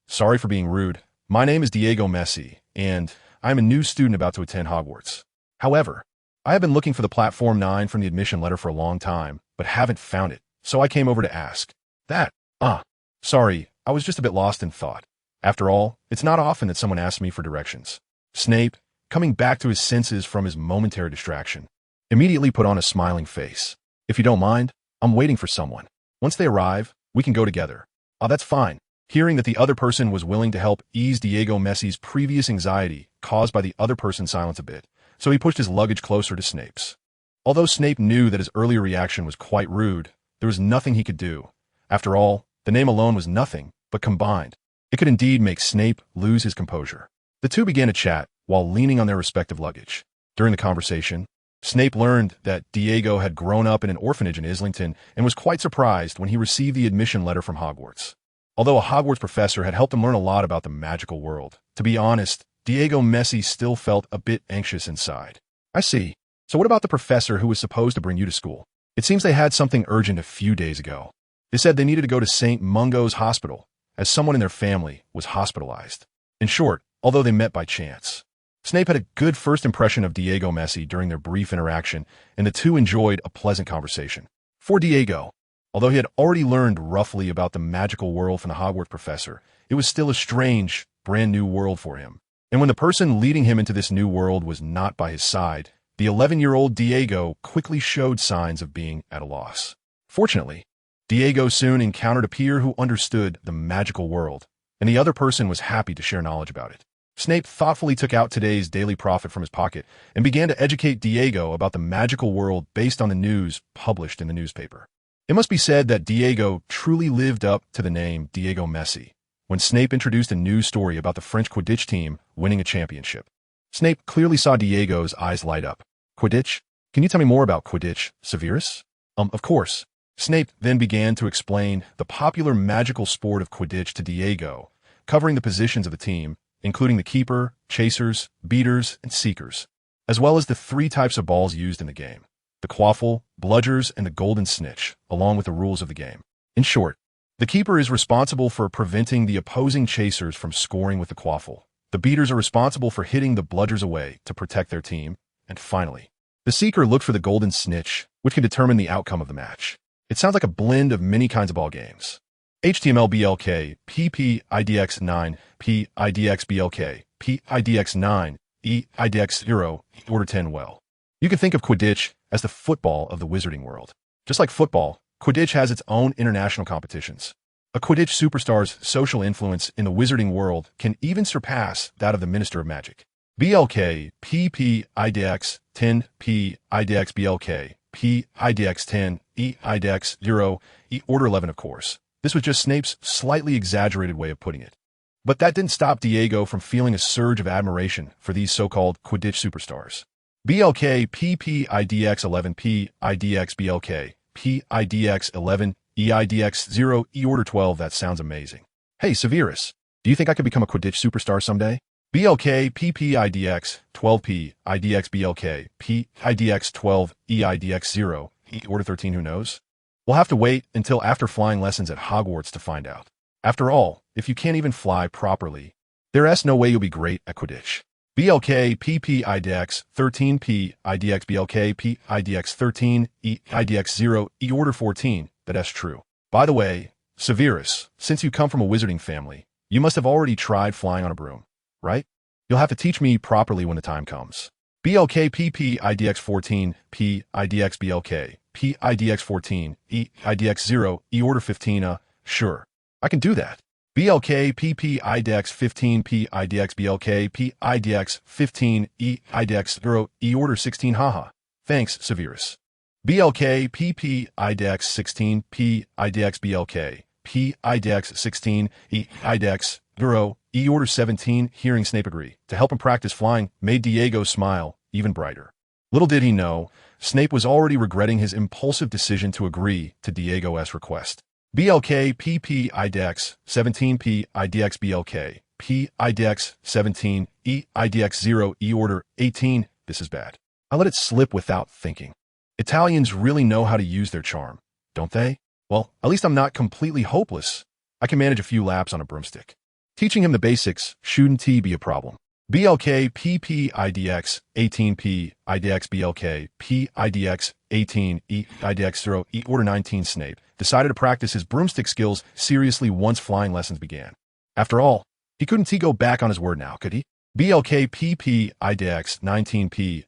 Sorry for being rude. My name is Diego Messi, and I'm a new student about to attend Hogwarts. However, I have been looking for the Platform 9 from the admission letter for a long time, but haven't found it, so I came over to ask. Sorry, I was just a bit lost in thought. After all, it's not often that someone asks me for directions. Snape, coming back to his senses from his momentary distraction, immediately put on a smiling face. If you don't mind, I'm waiting for someone. Once they arrive, we can go together. That's fine. Hearing that the other person was willing to help ease Diego Messi's previous anxiety caused by the other person's silence a bit, so he pushed his luggage closer to Snape's. Although Snape knew that his earlier reaction was quite rude, there was nothing he could do. After all, the name alone was nothing, but combined, it could indeed make Snape lose his composure. The two began to chat while leaning on their respective luggage. During the conversation, Snape learned that Diego had grown up in an orphanage in Islington and was quite surprised when he received the admission letter from Hogwarts. Although a Hogwarts professor had helped him learn a lot about the magical world, to be honest, Diego Messi still felt a bit anxious inside. I see. So what about the professor who was supposed to bring you to school? It seems they had something urgent a few days ago. They said they needed to go to St. Mungo's Hospital, as someone in their family was hospitalized. In short, although they met by chance. Snape had a good first impression of Diego Messi during their brief interaction, and the two enjoyed a pleasant conversation. For Diego, although he had already learned roughly about the magical world from the Hogwarts professor, it was still a strange, brand new world for him. And when the person leading him into this new world was not by his side, the 11-year-old Diego quickly showed signs of being at a loss. Fortunately, Diego soon encountered a peer who understood the magical world, and the other person was happy to share knowledge about it. Snape thoughtfully took out today's daily prophet from his pocket and began to educate Diego about the magical world based on the news published in the newspaper. It must be said that Diego truly lived up to the name Diego Messi when Snape introduced a news story about the French Quidditch team winning a championship. Snape clearly saw Diego's eyes light up. Quidditch? Can you tell me more about Quidditch, Severus? Of course. Snape then began to explain the popular magical sport of Quidditch to Diego, covering the positions of the team, including the keeper, chasers, beaters, and seekers, as well as the 3 types of balls used in the game: the quaffle, bludgers, and the golden snitch, along with the rules of the game. In short, the keeper is responsible for preventing the opposing chasers from scoring with the quaffle. The beaters are responsible for hitting the bludgers away to protect their team. And finally, the seeker looked for the golden snitch, which can determine the outcome of the match. It sounds like a blend of many kinds of ball games. HTML BLK, PPIDX 9, PIDX BLK, PIDX 9, EIDX 0, Order 10 well. You can think of Quidditch as the football of the wizarding world. Just like football, Quidditch has its own international competitions. A Quidditch superstar's social influence in the wizarding world can even surpass that of the Minister of Magic. BLK, PPIDX 10, PIDX BLK, PIDX 10, EIDX 0, E Order 11 of course. This was just Snape's slightly exaggerated way of putting it. But that didn't stop Diego from feeling a surge of admiration for these so-called Quidditch superstars. BLK, PPIDX 11, PIDX BLK, PIDX 11, EIDX 0, E Order 12, that sounds amazing. Hey, Severus, do you think I could become a Quidditch superstar someday? BLK, PPIDX 12P, IDX BLK, PIDX 12, EIDX 0, E Order 13, who knows? We'll have to wait until after flying lessons at Hogwarts to find out. After all, if you can't even fly properly, there's no way you'll be great at Quidditch. BLK, PPIDX 13P, IDX BLK, PIDX 13, EIDX 0, E Order 14, that's true. By the way, Severus, since you come from a wizarding family, you must have already tried flying on a broom, right? You'll have to teach me properly when the time comes. BLK, PPIDX 14, PIDX BLK, PIDX 14, EIDX 0, E Order 15, sure. I can do that. BLK, PPIDX 15, PIDX BLK, PIDX 15, EIDX 0, E Order 16, haha. Thanks, Severus. BLK, PPIDX 16, PIDX BLK, PIDX 16, EIDX 0, E Order 17, hearing Snape agree to help him practice flying made Diego smile even brighter. Little did he know, Snape was already regretting his impulsive decision to agree to Diego's request. BLK, PPIDX 17, PIDX BLK, PIDX 17, EIDX 0, E Order 18, this is bad. I let it slip without thinking. Italians really know how to use their charm, don't they? Well, at least I'm not completely hopeless. I can manage a few laps on a broomstick. Teaching him the basics shouldn't be a problem. BLK, PPIDX 18, PIDX BLK, PIDX 18, EIDX 0, E Order 19, Snape decided to practice his broomstick skills seriously once flying lessons began. After all, he couldn't go back on his word now, could he? BLK, PPIDX 19, PIDX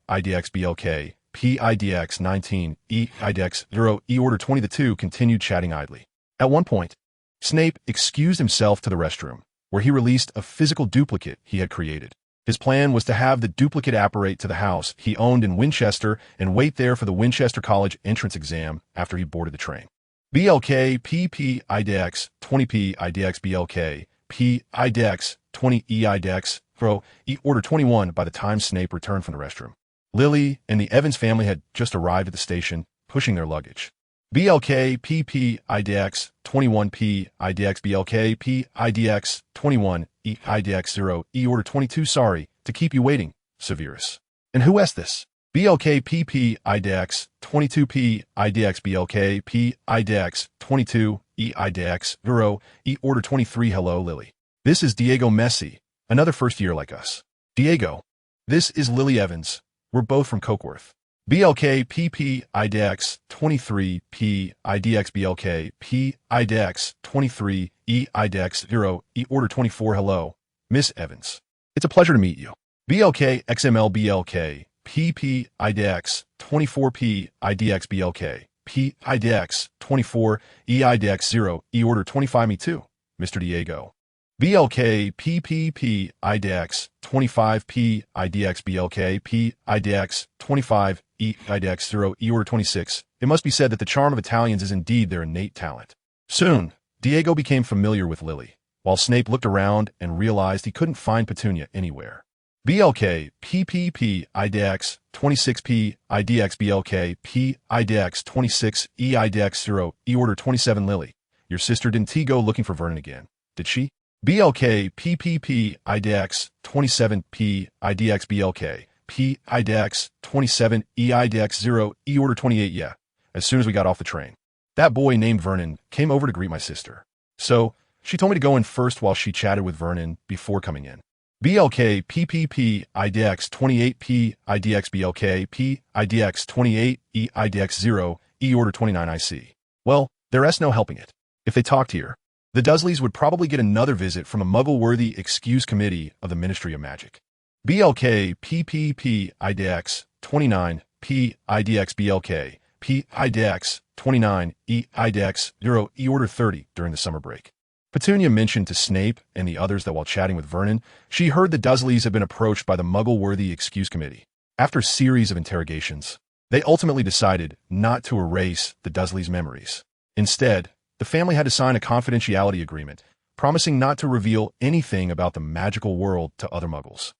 BLK, PIDX 19, EIDX 0, E Order 22 continued chatting idly. At one point, Snape excused himself to the restroom, where he released a physical duplicate he had created. His plan was to have the duplicate apparate to the house he owned in Winchester and wait there for the Winchester College entrance exam after he boarded the train. BLK, PPIDX 20P, IDX BLK, PIDX 20 EIDX, throw E Order 21 by the time Snape returned from the restroom. Lily and the Evans family had just arrived at the station, pushing their luggage. BLK, PPIDX 21P, IDX BLK, PIDX 21, EIDX 0, E Order 22, sorry to keep you waiting, Severus. And who asked this? BLK, PPIDX 22P, IDX BLK, PIDX 22, EIDX 0, E Order 23, hello, Lily. This is Diego Messi, another first year like us. Diego, this is Lily Evans. We're both from Cokeworth. BLK, PPIDX 23, PIDX BLK, PIDX 23, EIDX 0, E Order 24, hello, Miss Evans. It's a pleasure to meet you. BLK, XML BLK, PPIDX 24P, IDX BLK, PIDX 24, EIDX 0, E Order 25, me too, Mr. Diego. BLK, PPP, IDX 25P, IDX BLK, PIDX 25, EIDX 0, E Order 26. It must be said that the charm of Italians is indeed their innate talent. Soon, Diego became familiar with Lily, while Snape looked around and realized he couldn't find Petunia anywhere. BLK, PPP, IDX 26P, IDX BLK, PIDX 26, EIDX 0, E Order 27, Lily. Your sister didn't go looking for Vernon again, did she? BLK, PPP, IDX 27P, IDX BLK, PIDX 27, EIDX 0, E Order 28, yeah, as soon as we got off the train. That boy named Vernon came over to greet my sister. So, she told me to go in first while she chatted with Vernon before coming in. BLK PPP IDX 28P IDX BLK P IDX 28 E IDX 0 E Order 29 IC. Well, there's no helping it. If they talked here, the Dursleys would probably get another visit from a Muggle-worthy excuse committee of the Ministry of Magic. BLK PPP IDX 29 P IDX BLK P IDX 29 E IDX 0 E Order 30 during the summer break. Petunia mentioned to Snape and the others that while chatting with Vernon, she heard the Dursleys had been approached by the Muggle-worthy excuse committee. After a series of interrogations, they ultimately decided not to erase the Dursleys' memories. Instead, the family had to sign a confidentiality agreement, promising not to reveal anything about the magical world to other Muggles.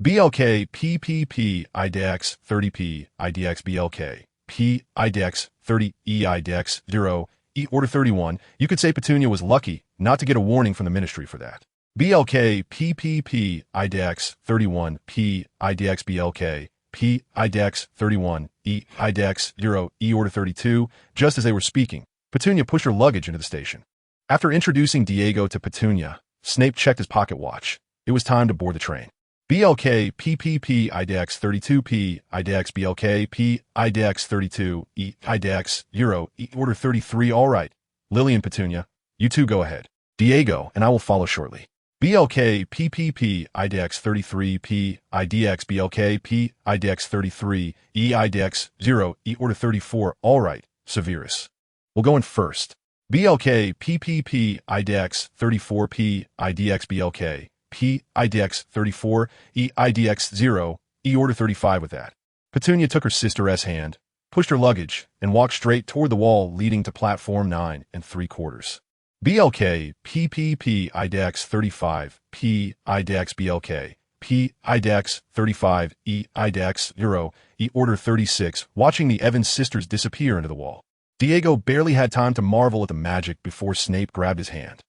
BLK PPP IDX 30P IDX BLK P IDX 30 E IDX 0 E Order 31. You could say Petunia was lucky not to get a warning from the Ministry for that. BLK PPP IDX 31 P IDX BLK P IDX 31 E IDX 0 E Order 32. Just as they were speaking, Petunia pushed her luggage into the station. After introducing Diego to Petunia, Snape checked his pocket watch. It was time to board the train. BLK PPP IDX 32P IDX BLK P IDX 32 E IDX 0 E Order 33. All right, Lily and Petunia, you two go ahead. Diego and I will follow shortly. BLK PPP IDX 33P IDX BLK P IDX 33 E IDX 0 E Order 34. All right, Severus. We'll go in first. BLK PPP IDX 34P IDX BLK P IDX 34 E IDX 0 E Order 35 with that. Petunia took her sister's hand, pushed her luggage, and walked straight toward the wall leading to platform 9 3/4. BLK PPP IDX 35 P IDX BLK P IDX 35 E IDX 0 E Order 36. Watching the Evans sisters disappear into the wall, Diego barely had time to marvel at the magic before Snape grabbed his hand.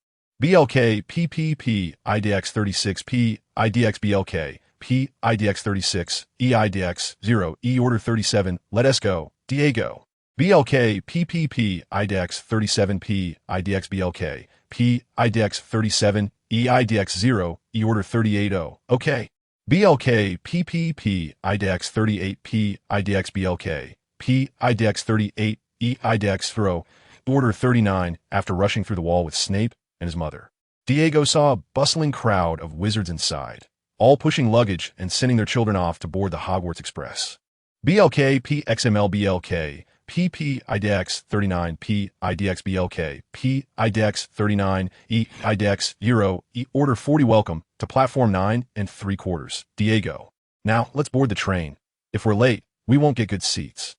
BLK PPP IDX 36 P IDX BLK P IDX 36 E IDX 0 E Order 37. Let us go, Diego. BLK PPP IDX 37 P IDX BLK P IDX 37 E IDX 0 E Order 38. Oh, okay. BLK PPP IDX 38 P IDX BLK P IDX 38 E IDX 0 Order 39. After rushing through the wall with Snape and his mother, Diego saw a bustling crowd of wizards inside, all pushing luggage and sending their children off to board the Hogwarts Express. BLK PXML BLK PP IDX 39 P IDX BLK P IDX 39 E IDX 0 E Order 40. Welcome to platform 9 3/4, Diego. Now let's board the train. If we're late, we won't get good seats.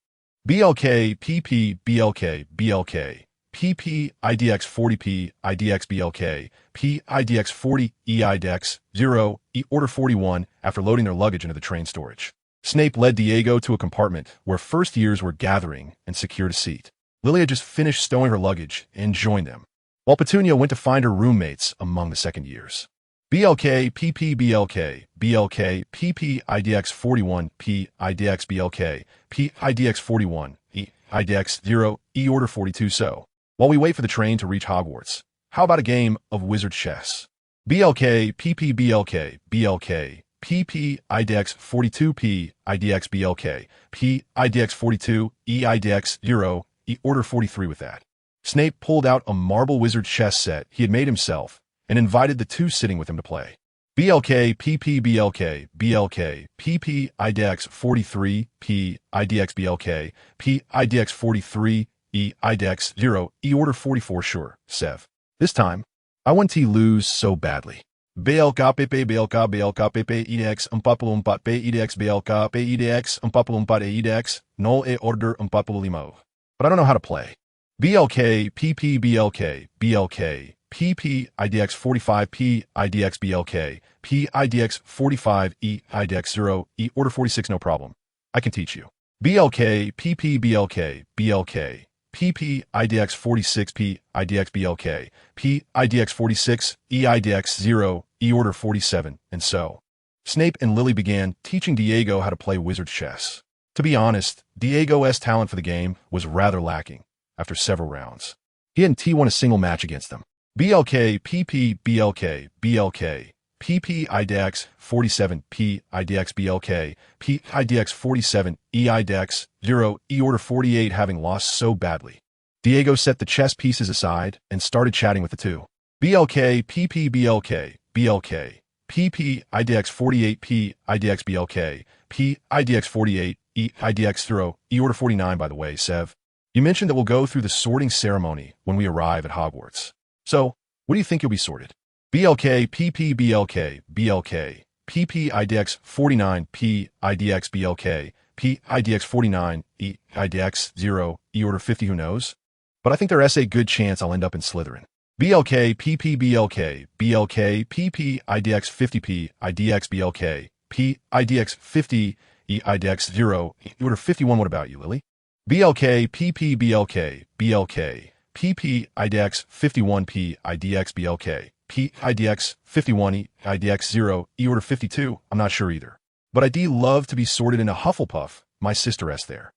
BLK PP BLK BLK PP IDX 40P IDX BLK P IDX 40 E IDX 0 E Order 41. After loading their luggage into the train storage, Snape led Diego to a compartment where first years were gathering and secured a seat. Lily had just finished stowing her luggage and joined them, while Petunia went to find her roommates among the second years. BLK PP BLK BLK PP IDX 41 P IDX BLK P IDX 41 E IDX 0 E Order 42. So, while we wait for the train to reach Hogwarts, how about a game of wizard chess? BLK PP BLK BLK PP IDX 42P IDX BLK P IDX 42 E IDX 0 E Order 43 with that. Snape pulled out a marble wizard chess set he had made himself and invited the two sitting with him to play. BLK PP BLK BLK PP IDX 43 P IDX BLK P IDX 43 E IDX 0 E Order 44. Sure, Sev. This time, I want to lose so badly. BLK PP BLK BLK PP IDX 44 P IDX BLK P IDX 44 IDX 0 E Order 45. But I don't know how to play. BLK PP BLK BLK PP IDX 45 P IDX BLK P IDX 45 E IDX 0 E Order 46. No problem. I can teach you. BLK PP BLK BLK PP IDX 46 P IDX BLK P IDX 46 E IDX 0 E Order 47. And so, Snape and Lily began teaching Diego how to play wizard chess. To be honest, Diego's talent for the game was rather lacking after several rounds. He hadn't won a single match against them. BLK PP BLK BLK PP IDEX 47 P IDX BLK P IDX 47 E IDEX 0 E Order 48 having lost so badly. Diego set the chess pieces aside and started chatting with the two. BLK PP BLK BLK PP IDX 48 P IDX BLK P IDX 48 E IDX 0 E Order 49. By the way, Sev, you mentioned that we'll go through the sorting ceremony when we arrive at Hogwarts. So, what do you think you'll be sorted? BLK PP BLK BLK PP IDX 49 P IDX BLK P IDX 49 E IDX 0 E Order 50. Who knows? But I think there's a good chance I'll end up in Slytherin. BLK PP BLK BLK PP IDX 50 P IDX BLK P IDX 50 E IDX 0 E Order 51. What about you, Lily? BLK PP BLK BLK PP IDX 51 P IDX BLK P IDX 51 E IDX 0 E Order 52. I'm not sure either. But I'd love to be sorted in a Hufflepuff. My sister S there.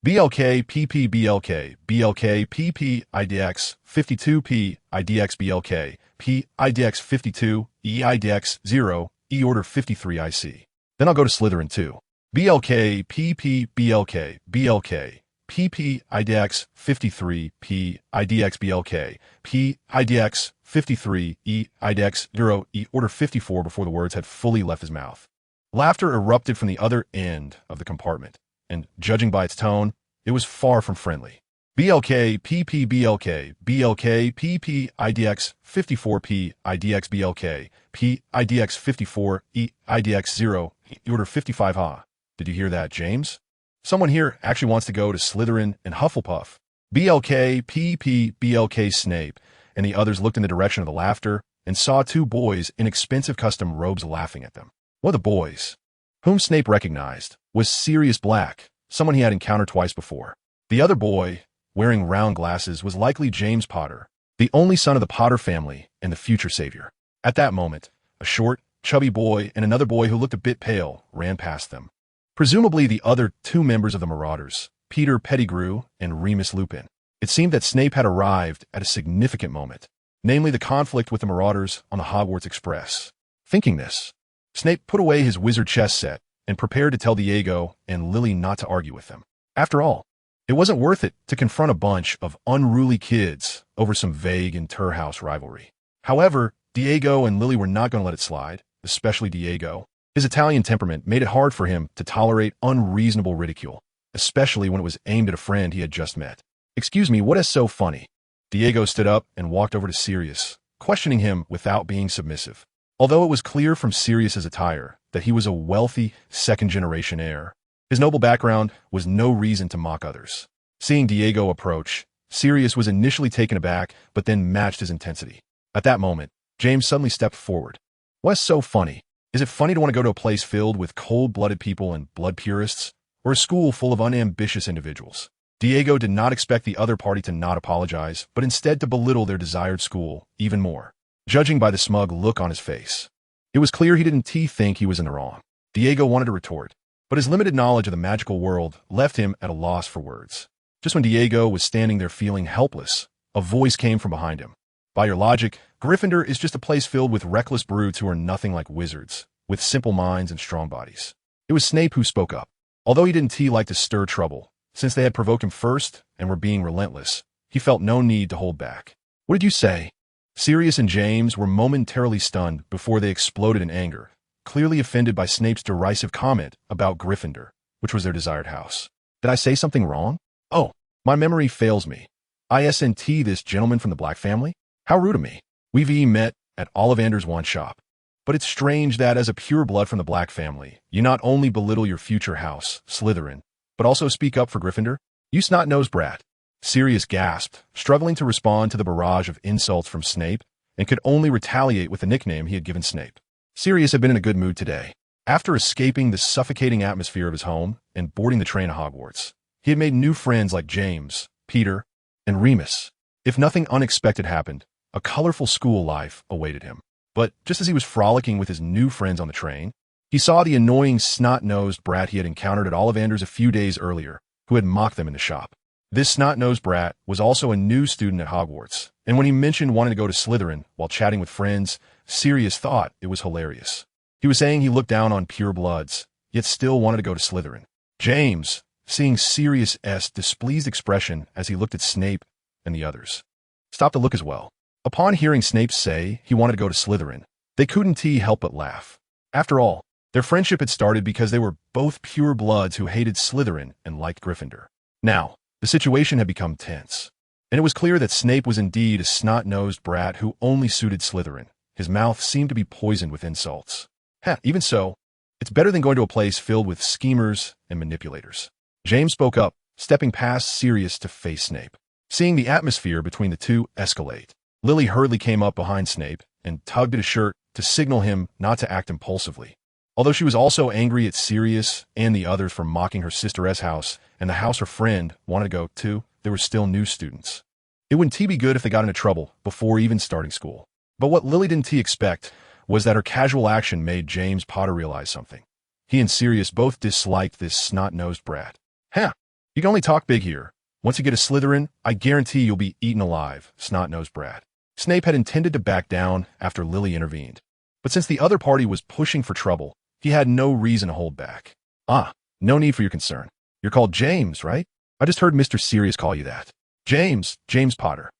BLK PP BLK BLK PP IDX 52 P IDX BLK P IDX 52 E IDX 0 E Order 53. I see. Then I'll go to Slytherin too. BLK PP BLK BLK PP IDX 53 P IDX BLK P IDX 53 E IDX 0 E Order 54 before the words had fully left his mouth. Laughter erupted from the other end of the compartment, and judging by its tone, it was far from friendly. BLK PP BLK BLK PP IDX 54 P IDX BLK P IDX 54 E IDX 0 E Order 55. Ha. Did you hear that, James? Someone here actually wants to go to Slytherin and Hufflepuff. BLK PP BLK Snape, and the others looked in the direction of the laughter and saw two boys in expensive custom robes laughing at them. One of the boys, whom Snape recognized, was Sirius Black, someone he had encountered twice before. The other boy, wearing round glasses, was likely James Potter, the only son of the Potter family and the future savior. At that moment, a short, chubby boy and another boy who looked a bit pale ran past them. Presumably the other two members of the Marauders, Peter Pettigrew and Remus Lupin. It seemed that Snape had arrived at a significant moment, namely the conflict with the Marauders on the Hogwarts Express. Thinking this, Snape put away his wizard chess set and prepared to tell Diego and Lily not to argue with them. After all, it wasn't worth it to confront a bunch of unruly kids over some vague inter-house rivalry. However, Diego and Lily were not going to let it slide, especially Diego. His Italian temperament made it hard for him to tolerate unreasonable ridicule, especially when it was aimed at a friend he had just met. "Excuse me, what is so funny?" Diego stood up and walked over to Sirius, questioning him without being submissive. Although it was clear from Sirius's attire that he was a wealthy, second-generation heir, his noble background was no reason to mock others. Seeing Diego approach, Sirius was initially taken aback, but then matched his intensity. At that moment, James suddenly stepped forward. "What's so funny? Is it funny to want to go to a place filled with cold-blooded people and blood purists, or a school full of unambitious individuals?" Diego did not expect the other party to not apologize, but instead to belittle their desired school even more, judging by the smug look on his face. It was clear he didn't think he was in the wrong. Diego wanted to retort, but his limited knowledge of the magical world left him at a loss for words. Just when Diego was standing there feeling helpless, a voice came from behind him. "By your logic, Gryffindor is just a place filled with reckless brutes who are nothing like wizards, with simple minds and strong bodies." It was Snape who spoke up. Although he didn't like to stir trouble, since they had provoked him first and were being relentless, he felt no need to hold back. "What did you say?" Sirius and James were momentarily stunned before they exploded in anger, clearly offended by Snape's derisive comment about Gryffindor, which was their desired house. "Did I say something wrong? Oh, my memory fails me. ISNT this gentleman from the Black family? How rude of me. We've met at Ollivander's wand shop. But it's strange that as a pureblood from the Black family, you not only belittle your future house, Slytherin, but also speak up for Gryffindor? You snot-nosed brat." Sirius gasped, struggling to respond to the barrage of insults from Snape, and could only retaliate with the nickname he had given Snape. Sirius had been in a good mood today. After escaping the suffocating atmosphere of his home and boarding the train to Hogwarts, he had made new friends like James, Peter, and Remus. If nothing unexpected happened, a colorful school life awaited him. But just as he was frolicking with his new friends on the train, he saw the annoying snot-nosed brat he had encountered at Ollivander's a few days earlier, who had mocked them in the shop. This snot-nosed brat was also a new student at Hogwarts, and when he mentioned wanting to go to Slytherin while chatting with friends, Sirius thought it was hilarious. He was saying he looked down on pure bloods, yet still wanted to go to Slytherin. James, seeing Sirius's displeased expression as he looked at Snape and the others, stopped to look as well. Upon hearing Snape say he wanted to go to Slytherin, they couldn't help but laugh. After all, their friendship had started because they were both pure bloods who hated Slytherin and liked Gryffindor. Now, the situation had become tense, and it was clear that Snape was indeed a snot-nosed brat who only suited Slytherin. His mouth seemed to be poisoned with insults. Even so, it's better than going to a place filled with schemers and manipulators. James spoke up, stepping past Sirius to face Snape. Seeing the atmosphere between the two escalate, Lily hurriedly came up behind Snape and tugged at his shirt to signal him not to act impulsively. Although she was also angry at Sirius and the others for mocking her sister's house and the house her friend wanted to go to, there were still new students. It wouldn't be good if they got into trouble before even starting school. But what Lily didn't expect was that her casual action made James Potter realize something. He and Sirius both disliked this snot-nosed brat. You can only talk big here. Once you get a Slytherin, I guarantee you'll be eaten alive, snot-nosed brat. Snape had intended to back down after Lily intervened. But since the other party was pushing for trouble, he had no reason to hold back. No need for your concern. You're called James, right? I just heard Mr. Sirius call you that. James Potter.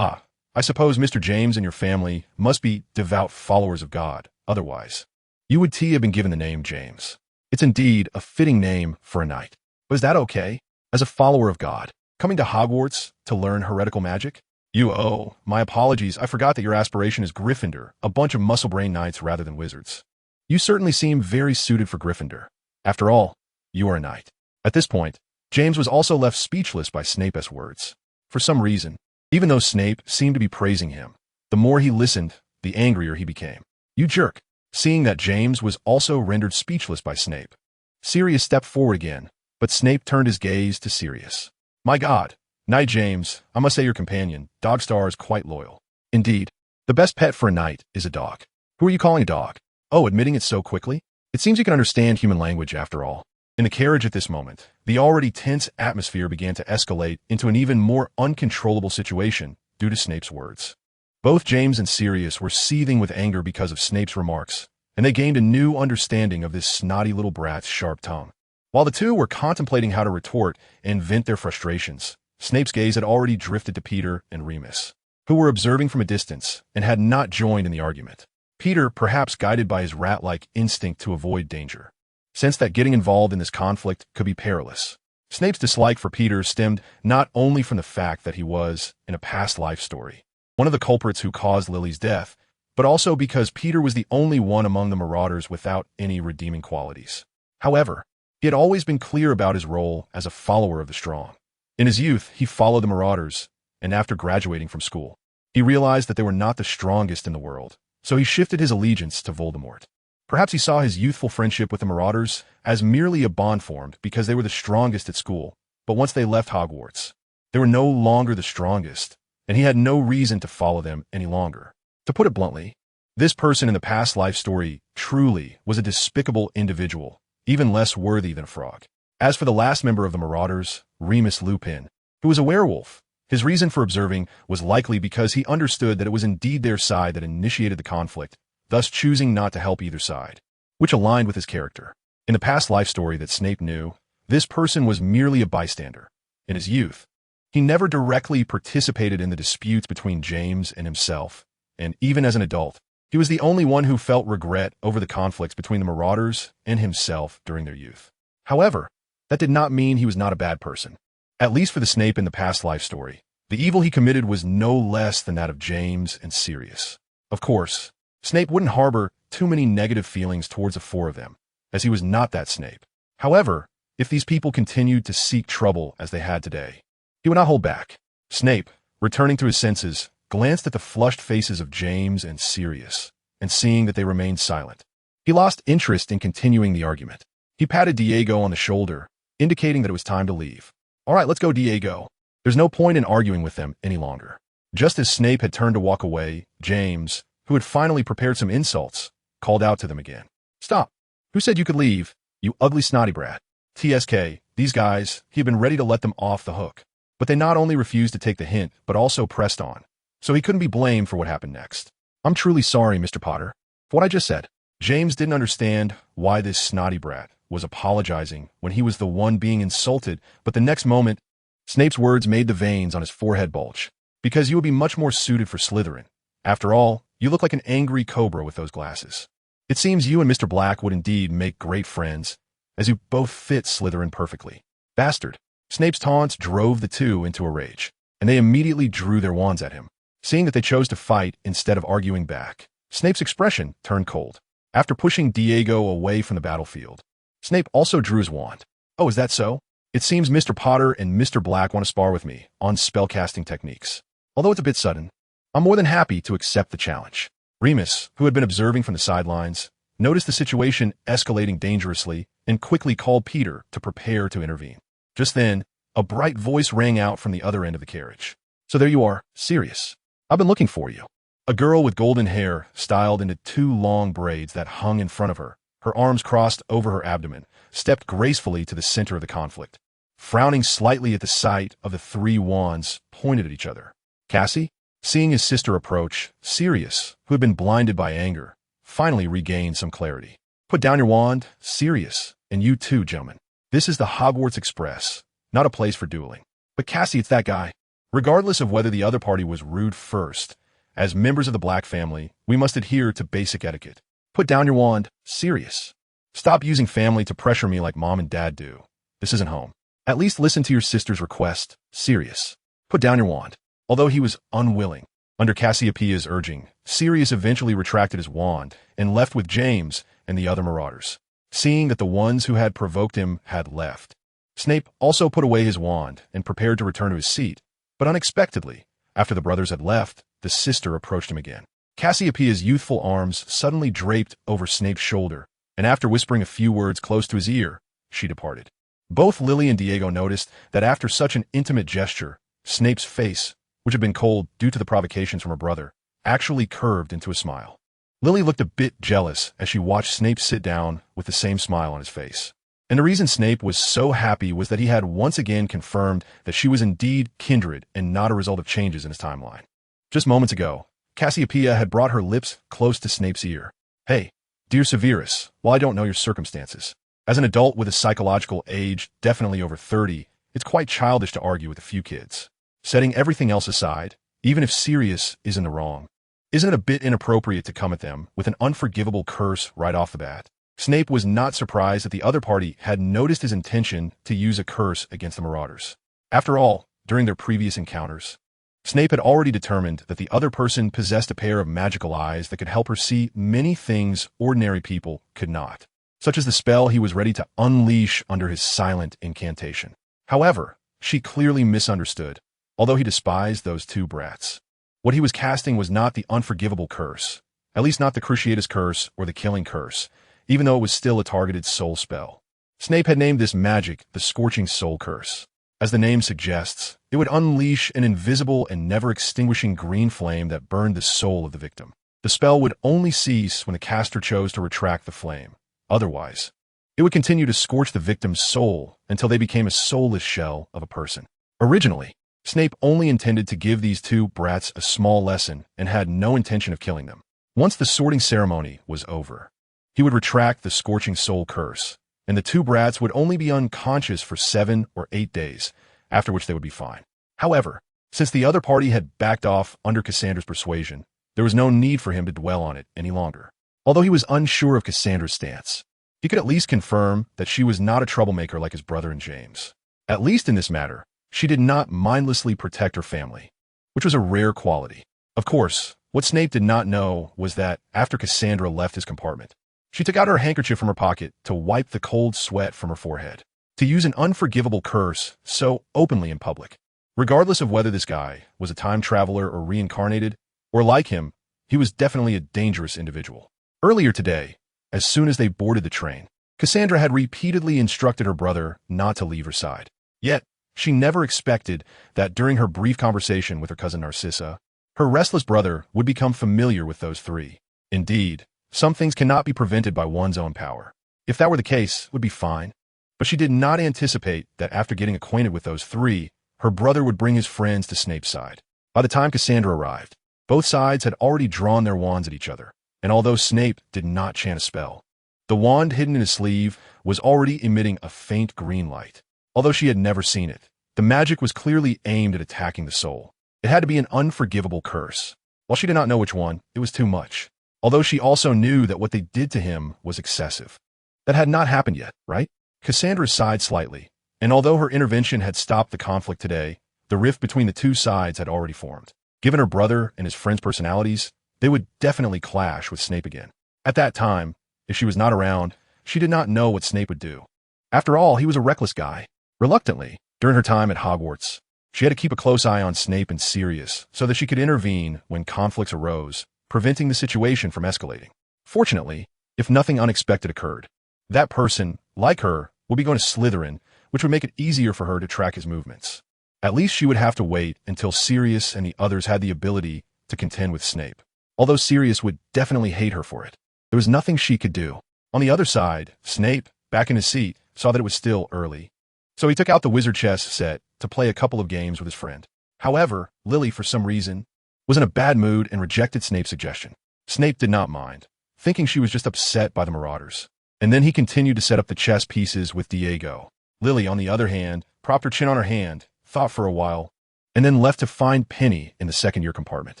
I suppose Mr. James and your family must be devout followers of God. Otherwise, you would have been given the name James. It's indeed a fitting name for a knight. But is that okay? As a follower of God, coming to Hogwarts to learn heretical magic? My apologies, I forgot that your aspiration is Gryffindor, a bunch of muscle-brain knights rather than wizards. You certainly seem very suited for Gryffindor. After all, you are a knight. At this point, James was also left speechless by Snape's words. For some reason, even though Snape seemed to be praising him, the more he listened, the angrier he became. You jerk. Seeing that James was also rendered speechless by Snape, Sirius stepped forward again, but Snape turned his gaze to Sirius. My God, Knight James, I must say your companion, Dogstar, is quite loyal. Indeed, the best pet for a knight is a dog. Who are you calling a dog? Admitting it so quickly? It seems you can understand human language after all. In the carriage at this moment, the already tense atmosphere began to escalate into an even more uncontrollable situation due to Snape's words. Both James and Sirius were seething with anger because of Snape's remarks, and they gained a new understanding of this snotty little brat's sharp tongue. While the two were contemplating how to retort and vent their frustrations, Snape's gaze had already drifted to Peter and Remus, who were observing from a distance and had not joined in the argument. Peter, perhaps guided by his rat-like instinct to avoid danger, sensed that getting involved in this conflict could be perilous. Snape's dislike for Peter stemmed not only from the fact that he was, in a past life story, one of the culprits who caused Lily's death, but also because Peter was the only one among the Marauders without any redeeming qualities. However, he had always been clear about his role as a follower of the strong. In his youth, he followed the Marauders, and after graduating from school, he realized that they were not the strongest in the world, so he shifted his allegiance to Voldemort. Perhaps he saw his youthful friendship with the Marauders as merely a bond formed because they were the strongest at school, but once they left Hogwarts, they were no longer the strongest, and he had no reason to follow them any longer. To put it bluntly, this person in the past life story truly was a despicable individual, even less worthy than a frog. As for the last member of the Marauders, Remus Lupin, who was a werewolf, his reason for observing was likely because he understood that it was indeed their side that initiated the conflict, thus choosing not to help either side, which aligned with his character. In the past life story that Snape knew, this person was merely a bystander. In his youth, he never directly participated in the disputes between James and himself, and even as an adult, he was the only one who felt regret over the conflicts between the Marauders and himself during their youth. However, that did not mean he was not a bad person. At least for the Snape in the past life story, the evil he committed was no less than that of James and Sirius. Of course, Snape wouldn't harbor too many negative feelings towards the four of them, as he was not that Snape. However, if these people continued to seek trouble as they had today, he would not hold back. Snape, returning to his senses, glanced at the flushed faces of James and Sirius, and seeing that they remained silent, he lost interest in continuing the argument. He patted Diego on the shoulder, indicating that it was time to leave. All right, let's go, Diego. There's no point in arguing with them any longer. Just as Snape had turned to walk away, James, who had finally prepared some insults, called out to them again. Stop. Who said you could leave, you ugly snotty brat? TSK, these guys, he had been ready to let them off the hook. But they not only refused to take the hint, but also pressed on. So he couldn't be blamed for what happened next. I'm truly sorry, Mr. Potter, for what I just said. James didn't understand why this snotty brat was apologizing when he was the one being insulted, but the next moment, Snape's words made the veins on his forehead bulge. Because you would be much more suited for Slytherin. After all, you look like an angry cobra with those glasses. It seems you and Mr. Black would indeed make great friends, as you both fit Slytherin perfectly. Bastard. Snape's taunts drove the two into a rage, and they immediately drew their wands at him. Seeing that they chose to fight instead of arguing back, Snape's expression turned cold. After pushing Diego away from the battlefield, Snape also drew his wand. Oh, is that so? It seems Mr. Potter and Mr. Black want to spar with me on spellcasting techniques. Although it's a bit sudden, I'm more than happy to accept the challenge. Remus, who had been observing from the sidelines, noticed the situation escalating dangerously and quickly called Peter to prepare to intervene. Just then, a bright voice rang out from the other end of the carriage. So there you are, Sirius. I've been looking for you. A girl with golden hair styled into 2 long braids that hung in front of her, her arms crossed over her abdomen, stepped gracefully to the center of the conflict. Frowning slightly at the sight of the 3 wands pointed at each other. Cassie, seeing his sister approach, Sirius, who had been blinded by anger, finally regained some clarity. Put down your wand, Sirius, and you too, gentlemen. This is the Hogwarts Express, not a place for dueling. But Cassie, it's that guy. Regardless of whether the other party was rude first, as members of the Black family, we must adhere to basic etiquette. Put down your wand, Sirius. Stop using family to pressure me like Mom and Dad do. This isn't home. At least listen to your sister's request, Sirius. Put down your wand. Although he was unwilling, under Cassiopeia's urging, Sirius eventually retracted his wand and left with James and the other Marauders. Seeing that the ones who had provoked him had left, Snape also put away his wand and prepared to return to his seat, but unexpectedly, after the brothers had left, the sister approached him again. Cassiopeia's youthful arms suddenly draped over Snape's shoulder, and after whispering a few words close to his ear, she departed. Both Lily and Diego noticed that after such an intimate gesture, Snape's face, which had been cold due to the provocations from her brother, actually curved into a smile. Lily looked a bit jealous as she watched Snape sit down with the same smile on his face. And the reason Snape was so happy was that he had once again confirmed that she was indeed kindred and not a result of changes in his timeline. Just moments ago, Cassiopeia had brought her lips close to Snape's ear. Hey, dear Severus, while I don't know your circumstances, as an adult with a psychological age definitely over 30, it's quite childish to argue with a few kids. Setting everything else aside, even if Sirius is in the wrong, isn't it a bit inappropriate to come at them with an unforgivable curse right off the bat? Snape was not surprised that the other party had noticed his intention to use a curse against the Marauders. After all, during their previous encounters, Snape had already determined that the other person possessed a pair of magical eyes that could help her see many things ordinary people could not, such as the spell he was ready to unleash under his silent incantation. However, she clearly misunderstood, although he despised those 2 brats. What he was casting was not the unforgivable curse, at least not the Cruciatus curse or the killing curse, even though it was still a targeted soul spell. Snape had named this magic the Scorching Soul Curse. As the name suggests, it would unleash an invisible and never-extinguishing green flame that burned the soul of the victim. The spell would only cease when the caster chose to retract the flame. Otherwise, it would continue to scorch the victim's soul until they became a soulless shell of a person. Originally, Snape only intended to give these 2 brats a small lesson and had no intention of killing them. Once the sorting ceremony was over, he would retract the Scorching Soul Curse, and the 2 brats would only be unconscious for 7 or 8 days, after which they would be fine. However, since the other party had backed off under Cassandra's persuasion, there was no need for him to dwell on it any longer. Although he was unsure of Cassandra's stance, he could at least confirm that she was not a troublemaker like his brother and James. At least in this matter, she did not mindlessly protect her family, which was a rare quality. Of course, what Snape did not know was that after Cassandra left his compartment, she took out her handkerchief from her pocket to wipe the cold sweat from her forehead. To use an unforgivable curse so openly in public, regardless of whether this guy was a time traveler or reincarnated, or like him, he was definitely a dangerous individual. Earlier today, as soon as they boarded the train, Cassandra had repeatedly instructed her brother not to leave her side. Yet, she never expected that during her brief conversation with her cousin Narcissa, her restless brother would become familiar with those 3. Indeed, some things cannot be prevented by one's own power. If that were the case, it would be fine. But she did not anticipate that after getting acquainted with those 3, her brother would bring his friends to Snape's side. By the time Cassandra arrived, Both sides had already drawn their wands at each other, and although Snape did not chant a spell, the wand hidden in his sleeve was already emitting a faint green light. Although she had never seen it, the magic was clearly aimed at attacking the soul. It had to be an unforgivable curse. While she did not know which one, it was too much. Although she also knew that what they did to him was excessive. That had not happened yet, right? Cassandra sighed slightly, and although her intervention had stopped the conflict today, the rift between the two sides had already formed. Given her brother and his friend's personalities, they would definitely clash with Snape again. At that time, if she was not around, she did not know what Snape would do. After all, he was a reckless guy. Reluctantly, during her time at Hogwarts, she had to keep a close eye on Snape and Sirius so that she could intervene when conflicts arose, preventing the situation from escalating. Fortunately, if nothing unexpected occurred, that person, like her, would be going to Slytherin, which would make it easier for her to track his movements. At least she would have to wait until Sirius and the others had the ability to contend with Snape. Although Sirius would definitely hate her for it, there was nothing she could do. On the other side, Snape, back in his seat, saw that it was still early. So he took out the wizard chess set to play a couple of games with his friend. However, Lily, for some reason, was in a bad mood and rejected Snape's suggestion. Snape did not mind, thinking she was just upset by the Marauders. And then he continued to set up the chess pieces with Diego. Lily, on the other hand, propped her chin on her hand, thought for a while, and then left to find Penny in the second-year compartment.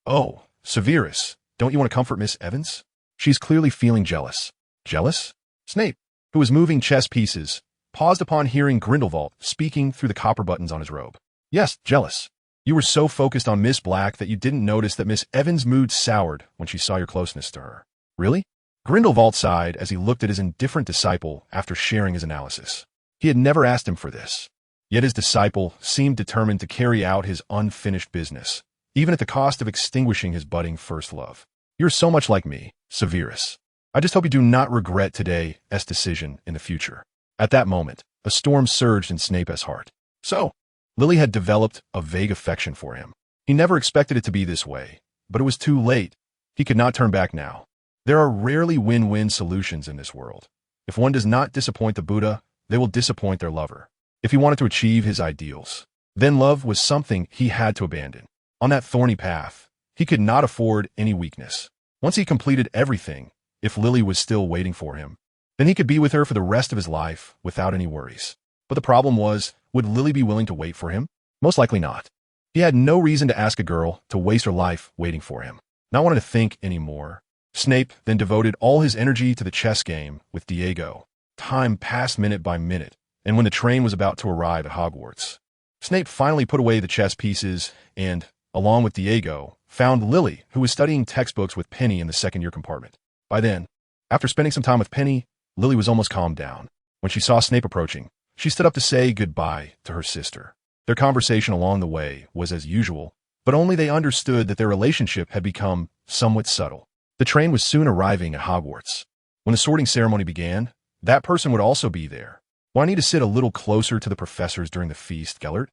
"Oh, Severus, don't you want to comfort Miss Evans? She's clearly feeling jealous." "Jealous?" Snape, who was moving chess pieces, paused upon hearing Grindelwald speaking through the copper buttons on his robe. "Yes, jealous. You were so focused on Miss Black that you didn't notice that Miss Evans' mood soured when she saw your closeness to her." "Really?" Grindelwald sighed as he looked at his indifferent disciple after sharing his analysis. He had never asked him for this. Yet his disciple seemed determined to carry out his unfinished business, even at the cost of extinguishing his budding first love. "You're so much like me, Severus. I just hope you do not regret today's decision in the future." At that moment, a storm surged in Snape's heart. So, Lily had developed a vague affection for him. He never expected it to be this way, but it was too late. He could not turn back now. There are rarely win-win solutions in this world. If one does not disappoint the Buddha, they will disappoint their lover. If he wanted to achieve his ideals, then love was something he had to abandon. On that thorny path, he could not afford any weakness. Once he completed everything, if Lily was still waiting for him, then he could be with her for the rest of his life without any worries. But the problem was, would Lily be willing to wait for him? Most likely not. He had no reason to ask a girl to waste her life waiting for him. Not wanting to think anymore, Snape then devoted all his energy to the chess game with Diego. Time passed minute by minute, and when the train was about to arrive at Hogwarts, Snape finally put away the chess pieces and, along with Diego, found Lily, who was studying textbooks with Penny in the second-year compartment. By then, after spending some time with Penny, Lily was almost calmed down. When she saw Snape approaching, she stood up to say goodbye to her sister. Their conversation along the way was as usual, but only they understood that their relationship had become somewhat subtle. The train was soon arriving at Hogwarts. When the sorting ceremony began, that person would also be there. "Why need to sit a little closer to the professors during the feast, Gellert?"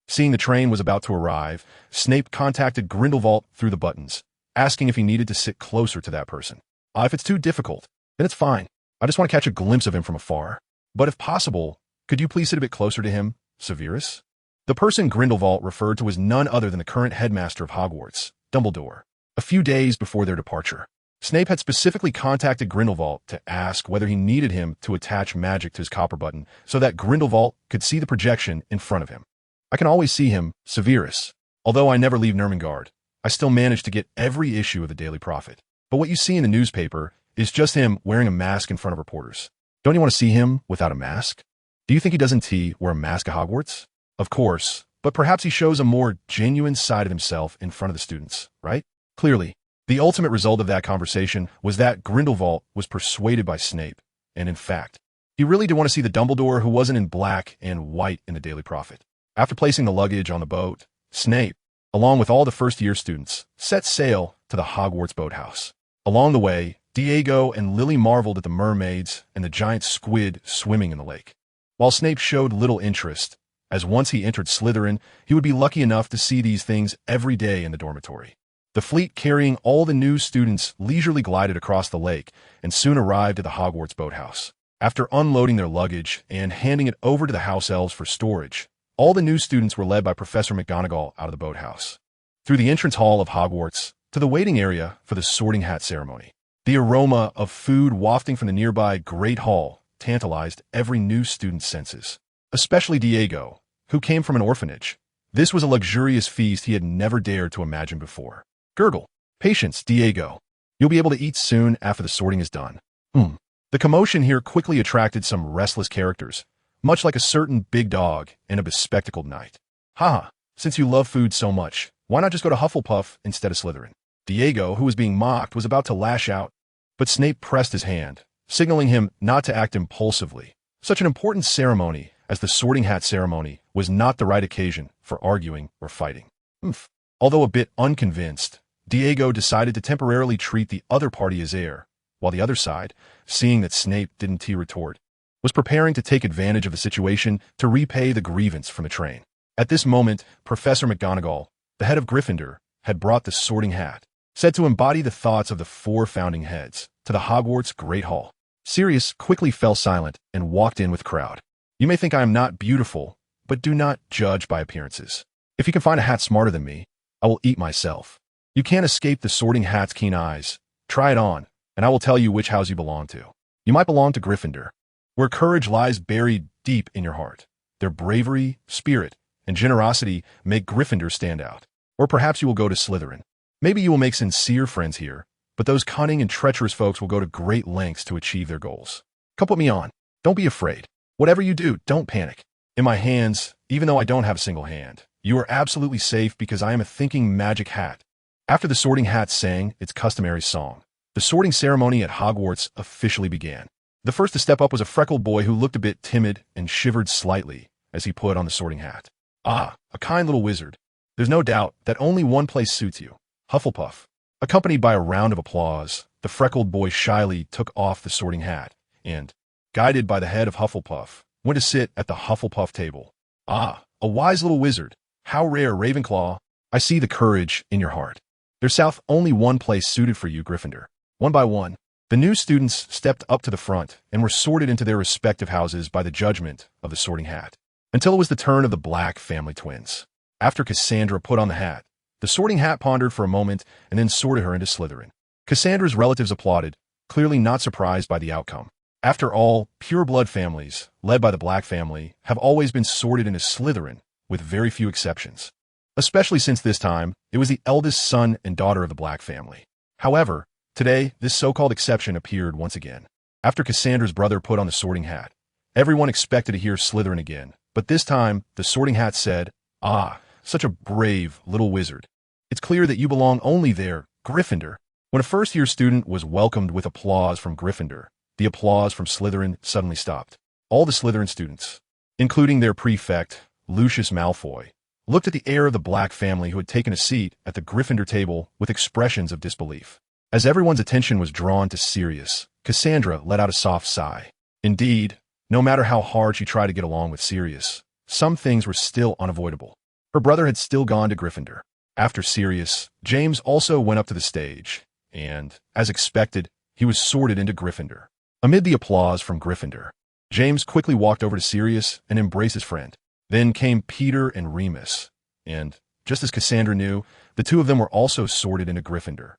Seeing the train was about to arrive, Snape contacted Grindelwald through the buttons, asking if he needed to sit closer to that person. If it's too difficult, then it's fine. I just want to catch a glimpse of him from afar. But if possible, could you please sit a bit closer to him, Severus?" The person Grindelwald referred to was none other than the current headmaster of Hogwarts, Dumbledore. A few days before their departure, Snape had specifically contacted Grindelwald to ask whether he needed him to attach magic to his copper button so that Grindelwald could see the projection in front of him. "I can always see him, Severus. Although I never leave Nurmengard, I still manage to get every issue of the Daily Prophet. But what you see in the newspaper is just him wearing a mask in front of reporters. Don't you want to see him without a mask? Do you think he doesn't wear a mask at Hogwarts? Of course, but perhaps he shows a more genuine side of himself in front of the students, right?" Clearly, the ultimate result of that conversation was that Grindelwald was persuaded by Snape, and in fact, he really did want to see the Dumbledore who wasn't in black and white in the Daily Prophet. After placing the luggage on the boat, Snape, along with all the first-year students, set sail to the Hogwarts boathouse. Along the way, Diego and Lily marveled at the mermaids and the giant squid swimming in the lake, while Snape showed little interest, as once he entered Slytherin, he would be lucky enough to see these things every day in the dormitory. The fleet carrying all the new students leisurely glided across the lake and soon arrived at the Hogwarts boathouse. After unloading their luggage and handing it over to the house elves for storage, all the new students were led by Professor McGonagall out of the boathouse. Through the entrance hall of Hogwarts, to the waiting area for the sorting hat ceremony. The aroma of food wafting from the nearby Great Hall tantalized every new student's senses, especially Diego, who came from an orphanage. This was a luxurious feast he had never dared to imagine before. Gurgle. Patience, Diego. You'll be able to eat soon after the sorting is done. The commotion here quickly attracted some restless characters, much like a certain big dog and a bespectacled knight. Haha, since you love food so much, why not just go to Hufflepuff instead of Slytherin? Diego, who was being mocked, was about to lash out, but Snape pressed his hand, signaling him not to act impulsively. Such an important ceremony as the sorting hat ceremony was not the right occasion for arguing or fighting. Although a bit unconvinced, Diego decided to temporarily treat the other party as heir, while the other side, seeing that Snape didn't retort, was preparing to take advantage of the situation to repay the grievance from the train. At this moment, Professor McGonagall, the head of Gryffindor, had brought the sorting hat, said to embody the thoughts of the 4 founding heads, to the Hogwarts Great Hall. Sirius quickly fell silent and walked in with the crowd. You may think I am not beautiful, but do not judge by appearances. If you can find a hat smarter than me, I will eat myself. You can't escape the sorting hat's keen eyes. Try it on, and I will tell you which house you belong to. You might belong to Gryffindor, where courage lies buried deep in your heart. Their bravery, spirit, and generosity make Gryffindor stand out. Or perhaps you will go to Slytherin. Maybe you will make sincere friends here, but those cunning and treacherous folks will go to great lengths to achieve their goals. Come put me on. Don't be afraid. Whatever you do, don't panic. In my hands, even though I don't have a single hand, you are absolutely safe because I am a thinking magic hat. After the sorting hat sang its customary song, the sorting ceremony at Hogwarts officially began. The first to step up was a freckled boy who looked a bit timid and shivered slightly as he put on the sorting hat. Ah, a kind little wizard. There's no doubt that only one place suits you, Hufflepuff. Accompanied by a round of applause, the freckled boy shyly took off the sorting hat and, guided by the head of Hufflepuff, went to sit at the Hufflepuff table. Ah, a wise little wizard. How rare, Ravenclaw. I see the courage in your heart. There's south only one place suited for you, Gryffindor. One by one, the new students stepped up to the front and were sorted into their respective houses by the judgment of the sorting hat, until it was the turn of the Black family twins. After Cassandra put on the hat, the sorting hat pondered for a moment and then sorted her into Slytherin. Cassandra's relatives applauded, clearly not surprised by the outcome. After all, pure-blood families, led by the Black family, have always been sorted into Slytherin, with very few exceptions. Especially since this time, it was the eldest son and daughter of the Black family. However, today, this so-called exception appeared once again. After Cassandra's brother put on the sorting hat, everyone expected to hear Slytherin again, but this time, the sorting hat said, Ah, such a brave little wizard. It's clear that you belong only there, Gryffindor. When a first-year student was welcomed with applause from Gryffindor, the applause from Slytherin suddenly stopped. All the Slytherin students, including their prefect, Lucius Malfoy, looked at the heir of the Black family who had taken a seat at the Gryffindor table with expressions of disbelief. As everyone's attention was drawn to Sirius, Cassandra let out a soft sigh. Indeed, no matter how hard she tried to get along with Sirius, some things were still unavoidable. Her brother had still gone to Gryffindor. After Sirius, James also went up to the stage, and, as expected, he was sorted into Gryffindor. Amid the applause from Gryffindor, James quickly walked over to Sirius and embraced his friend. Then came Peter and Remus, and, just as Cassandra knew, the two of them were also sorted into Gryffindor.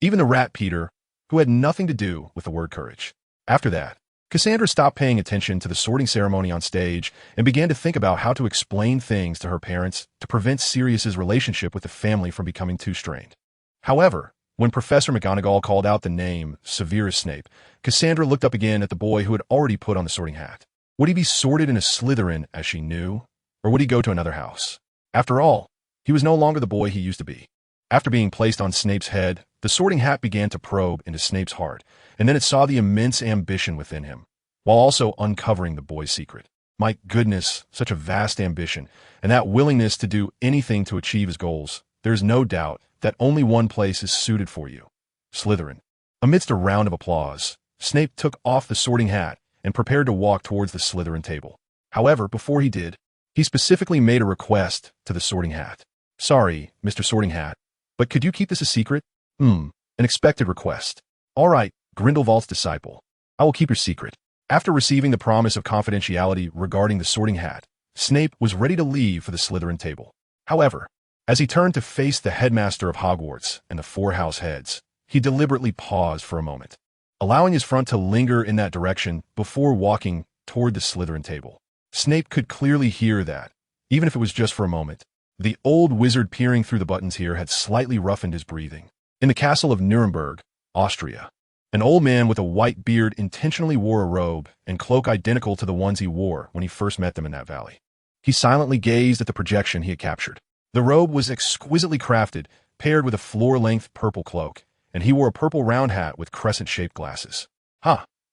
Even the rat Peter, who had nothing to do with the word courage. After that, Cassandra stopped paying attention to the sorting ceremony on stage and began to think about how to explain things to her parents to prevent Sirius's relationship with the family from becoming too strained. However, when Professor McGonagall called out the name Severus Snape, Cassandra looked up again at the boy who had already put on the sorting hat. Would he be sorted into Slytherin as she knew, or would he go to another house? After all, he was no longer the boy he used to be. After being placed on Snape's head, the sorting hat began to probe into Snape's heart, and then it saw the immense ambition within him, while also uncovering the boy's secret. My goodness, such a vast ambition, and that willingness to do anything to achieve his goals. There's no doubt that only one place is suited for you, Slytherin. Amidst a round of applause, Snape took off the sorting hat and prepared to walk towards the Slytherin table. However, before he did, he specifically made a request to the sorting hat. Sorry, Mr. Sorting Hat, but could you keep this a secret? An expected request. All right, Grindelwald's disciple. I will keep your secret. After receiving the promise of confidentiality regarding the sorting hat, Snape was ready to leave for the Slytherin table. However, As he turned to face the headmaster of Hogwarts and the four house heads, he deliberately paused for a moment, allowing his front to linger in that direction before walking toward the Slytherin table. Snape could clearly hear that, even if it was just for a moment. The old wizard peering through the buttons here had slightly roughened his breathing. In the castle of Nurmengard, Austria, an old man with a white beard intentionally wore a robe and cloak identical to the ones he wore when he first met them in that valley. He silently gazed at the projection he had captured. The robe was exquisitely crafted, paired with a floor-length purple cloak, and he wore a purple round hat with crescent-shaped glasses.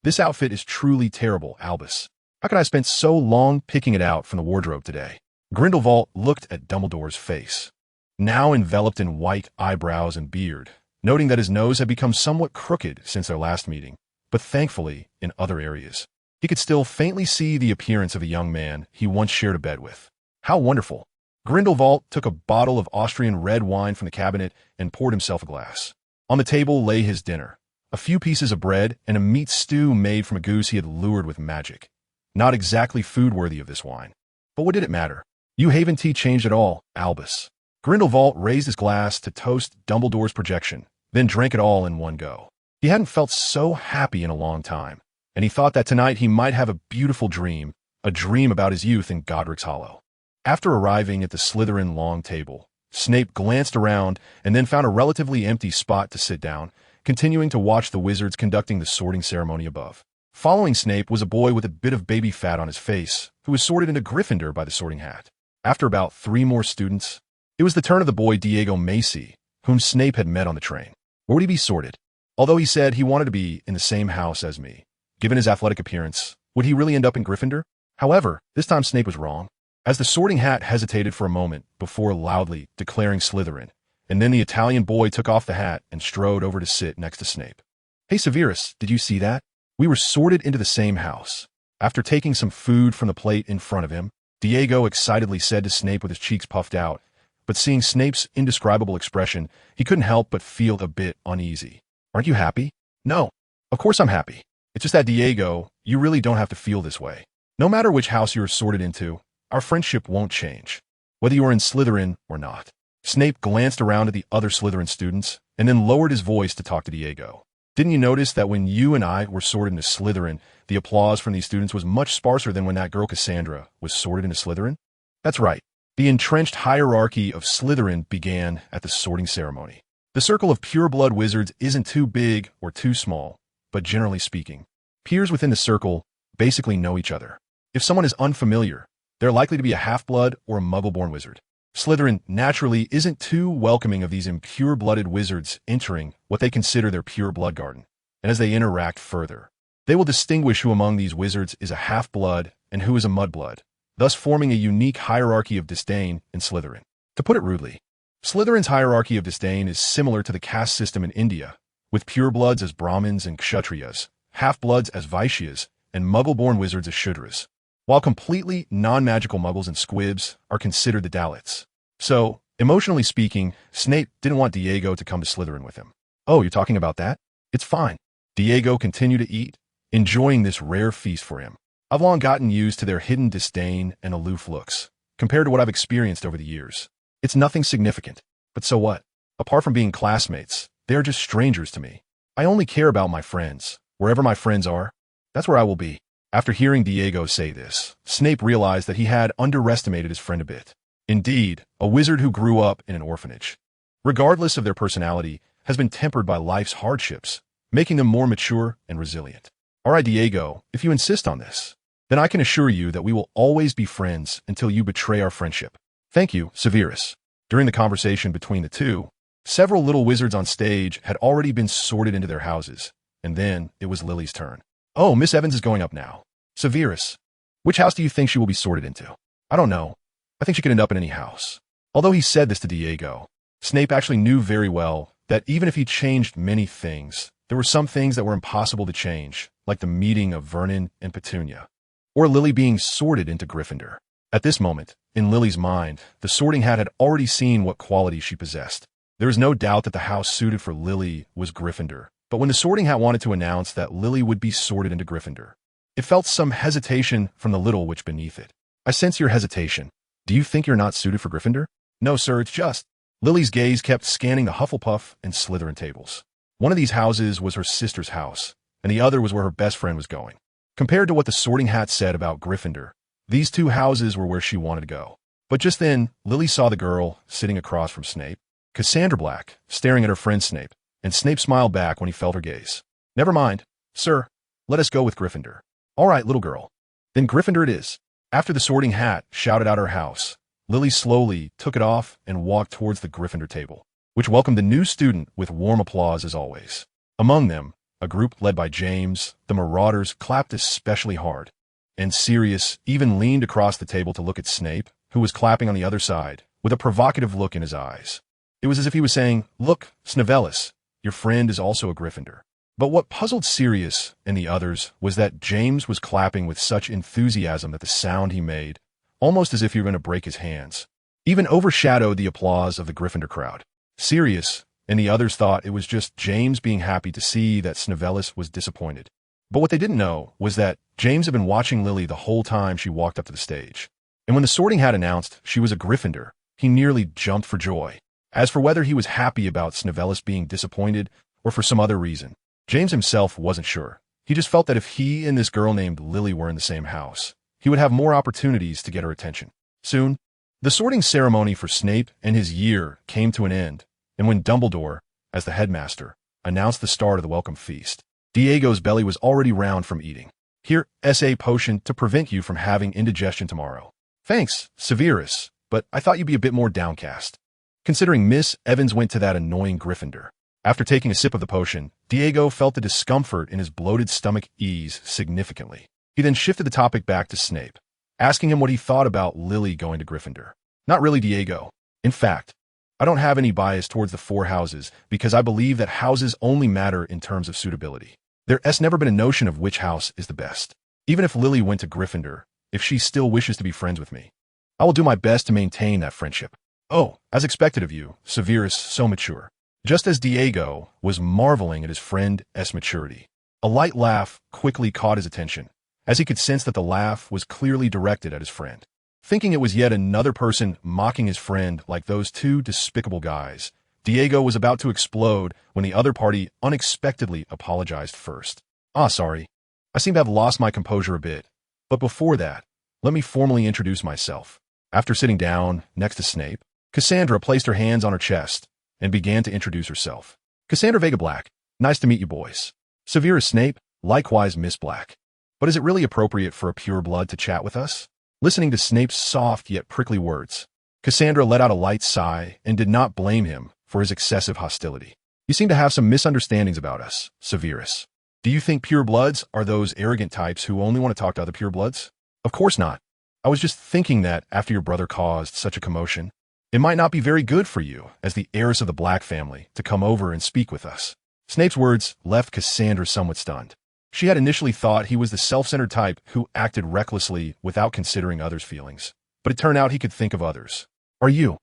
This outfit is truly terrible, Albus. How could I spend so long picking it out from the wardrobe today? Grindelwald looked at Dumbledore's face, now enveloped in white eyebrows and beard, noting that his nose had become somewhat crooked since their last meeting, but thankfully in other areas. He could still faintly see the appearance of a young man he once shared a bed with. How wonderful! Grindelwald took a bottle of Austrian red wine from the cabinet and poured himself a glass. On the table lay his dinner, a few pieces of bread and a meat stew made from a goose he had lured with magic. Not exactly food worthy of this wine. But what did it matter? You haven't changed at all, Albus. Grindelwald raised his glass to toast Dumbledore's projection, then drank it all in one go. He hadn't felt so happy in a long time, and he thought that tonight he might have a beautiful dream, a dream about his youth in Godric's Hollow. After arriving at the Slytherin long table, Snape glanced around and then found a relatively empty spot to sit down, continuing to watch the wizards conducting the sorting ceremony above. Following Snape was a boy with a bit of baby fat on his face, who was sorted into Gryffindor by the sorting hat. After about 3 more students, it was the turn of the boy Diego Macy, whom Snape had met on the train. Where would he be sorted? Although he said he wanted to be in the same house as me, given his athletic appearance, would he really end up in Gryffindor? However, this time Snape was wrong, as the sorting hat hesitated for a moment before loudly declaring Slytherin, and then the Italian boy took off the hat and strode over to sit next to Snape. Hey Severus, did you see that? We were sorted into the same house. After taking some food from the plate in front of him, Diego excitedly said to Snape with his cheeks puffed out, but seeing Snape's indescribable expression, he couldn't help but feel a bit uneasy. Aren't you happy? No. Of course I'm happy. It's just that, Diego, you really don't have to feel this way. No matter which house you are sorted into, our friendship won't change, whether you are in Slytherin or not. Snape glanced around at the other Slytherin students and then lowered his voice to talk to Diego. Didn't you notice that when you and I were sorted into Slytherin, the applause from these students was much sparser than when that girl Cassandra was sorted into Slytherin? That's right. The entrenched hierarchy of Slytherin began at the sorting ceremony. The circle of pure-blood wizards isn't too big or too small, but generally speaking, peers within the circle basically know each other. If someone is unfamiliar, they're likely to be a half-blood or a muggle-born wizard. Slytherin naturally isn't too welcoming of these impure-blooded wizards entering what they consider their pure blood garden, and as they interact further, they will distinguish who among these wizards is a half-blood and who is a mudblood, thus forming a unique hierarchy of disdain in Slytherin. To put it rudely, Slytherin's hierarchy of disdain is similar to the caste system in India, with purebloods as Brahmins and Kshatriyas, half-bloods as Vaishyas, and muggle-born wizards as Shudras, while completely non-magical muggles and squibs are considered the Dalits. So, emotionally speaking, Snape didn't want Diego to come to Slytherin with him. Oh, you're talking about that? It's fine. Diego continued to eat, enjoying this rare feast for him. I've long gotten used to their hidden disdain and aloof looks, compared to what I've experienced over the years. It's nothing significant, but so what? Apart from being classmates, they are just strangers to me. I only care about my friends. Wherever my friends are, that's where I will be. After hearing Diego say this, Snape realized that he had underestimated his friend a bit. Indeed, a wizard who grew up in an orphanage, regardless of their personality, has been tempered by life's hardships, making them more mature and resilient. All right, Diego, if you insist on this, then I can assure you that we will always be friends until you betray our friendship. Thank you, Severus. During the conversation between the two, several little wizards on stage had already been sorted into their houses, and then it was Lily's turn. Oh, Miss Evans is going up now. Severus, which house do you think she will be sorted into? I don't know. I think she could end up in any house. Although he said this to Diego, Snape actually knew very well that even if he changed many things, there were some things that were impossible to change, like the meeting of Vernon and Petunia, or Lily being sorted into Gryffindor. At this moment, in Lily's mind, the sorting hat had already seen what qualities she possessed. There is no doubt that the house suited for Lily was Gryffindor, but when the sorting hat wanted to announce that Lily would be sorted into Gryffindor, it felt some hesitation from the little witch beneath it. I sense your hesitation. Do you think you're not suited for Gryffindor? No, sir, it's just... Lily's gaze kept scanning the Hufflepuff and Slytherin tables. One of these houses was her sister's house, and the other was where her best friend was going. Compared to what the Sorting Hat said about Gryffindor, these two houses were where she wanted to go. But just then, Lily saw the girl sitting across from Snape, Cassandra Black, staring at her friend Snape, and Snape smiled back when he felt her gaze. Never mind, sir. Let us go with Gryffindor. All right, little girl. Then Gryffindor it is. After the Sorting Hat shouted out her house, Lily slowly took it off and walked towards the Gryffindor table, which welcomed the new student with warm applause as always. Among them, a group led by James, the Marauders, clapped especially hard, and Sirius even leaned across the table to look at Snape, who was clapping on the other side, with a provocative look in his eyes. It was as if he was saying, "Look, Snavelis, your friend is also a Gryffindor." But what puzzled Sirius and the others was that James was clapping with such enthusiasm that the sound he made, almost as if he were going to break his hands, even overshadowed the applause of the Gryffindor crowd. Sirius and the others thought it was just James being happy to see that Snavelis was disappointed. But what they didn't know was that James had been watching Lily the whole time she walked up to the stage. And when the Sorting Hat announced she was a Gryffindor, he nearly jumped for joy. As for whether he was happy about Snavelis being disappointed or for some other reason, James himself wasn't sure. He just felt that if he and this girl named Lily were in the same house, he would have more opportunities to get her attention. Soon, the sorting ceremony for Snape and his year came to an end, and when Dumbledore, as the headmaster, announced the start of the welcome feast, Diego's belly was already round from eating. Here, SA potion to prevent you from having indigestion tomorrow. Thanks, Severus, but I thought you'd be a bit more downcast. Considering Miss Evans went to that annoying Gryffindor. After taking a sip of the potion, Diego felt the discomfort in his bloated stomach ease significantly. He then shifted the topic back to Snape, asking him what he thought about Lily going to Gryffindor. Not really, Diego. In fact, I don't have any bias towards the four houses because I believe that houses only matter in terms of suitability. There's never been a notion of which house is the best. Even if Lily went to Gryffindor, if she still wishes to be friends with me, I will do my best to maintain that friendship. Oh, as expected of you, Severus, so mature. Just as Diego was marveling at his friend's maturity, a light laugh quickly caught his attention, as he could sense that the laugh was clearly directed at his friend. Thinking it was yet another person mocking his friend like those two despicable guys, Diego was about to explode when the other party unexpectedly apologized first. Sorry. I seem to have lost my composure a bit. But before that, let me formally introduce myself. After sitting down next to Snape, Cassandra placed her hands on her chest and began to introduce herself. Cassandra Vega Black, nice to meet you boys. Severus Snape, likewise Miss Black. But is it really appropriate for a pureblood to chat with us? Listening to Snape's soft yet prickly words, Cassandra let out a light sigh and did not blame him for his excessive hostility. You seem to have some misunderstandings about us, Severus. Do you think purebloods are those arrogant types who only want to talk to other purebloods? Of course not. I was just thinking that after your brother caused such a commotion, it might not be very good for you, as the heiress of the Black family, to come over and speak with us. Snape's words left Cassandra somewhat stunned. She had initially thought he was the self-centered type who acted recklessly without considering others' feelings, but it turned out he could think of others. Are you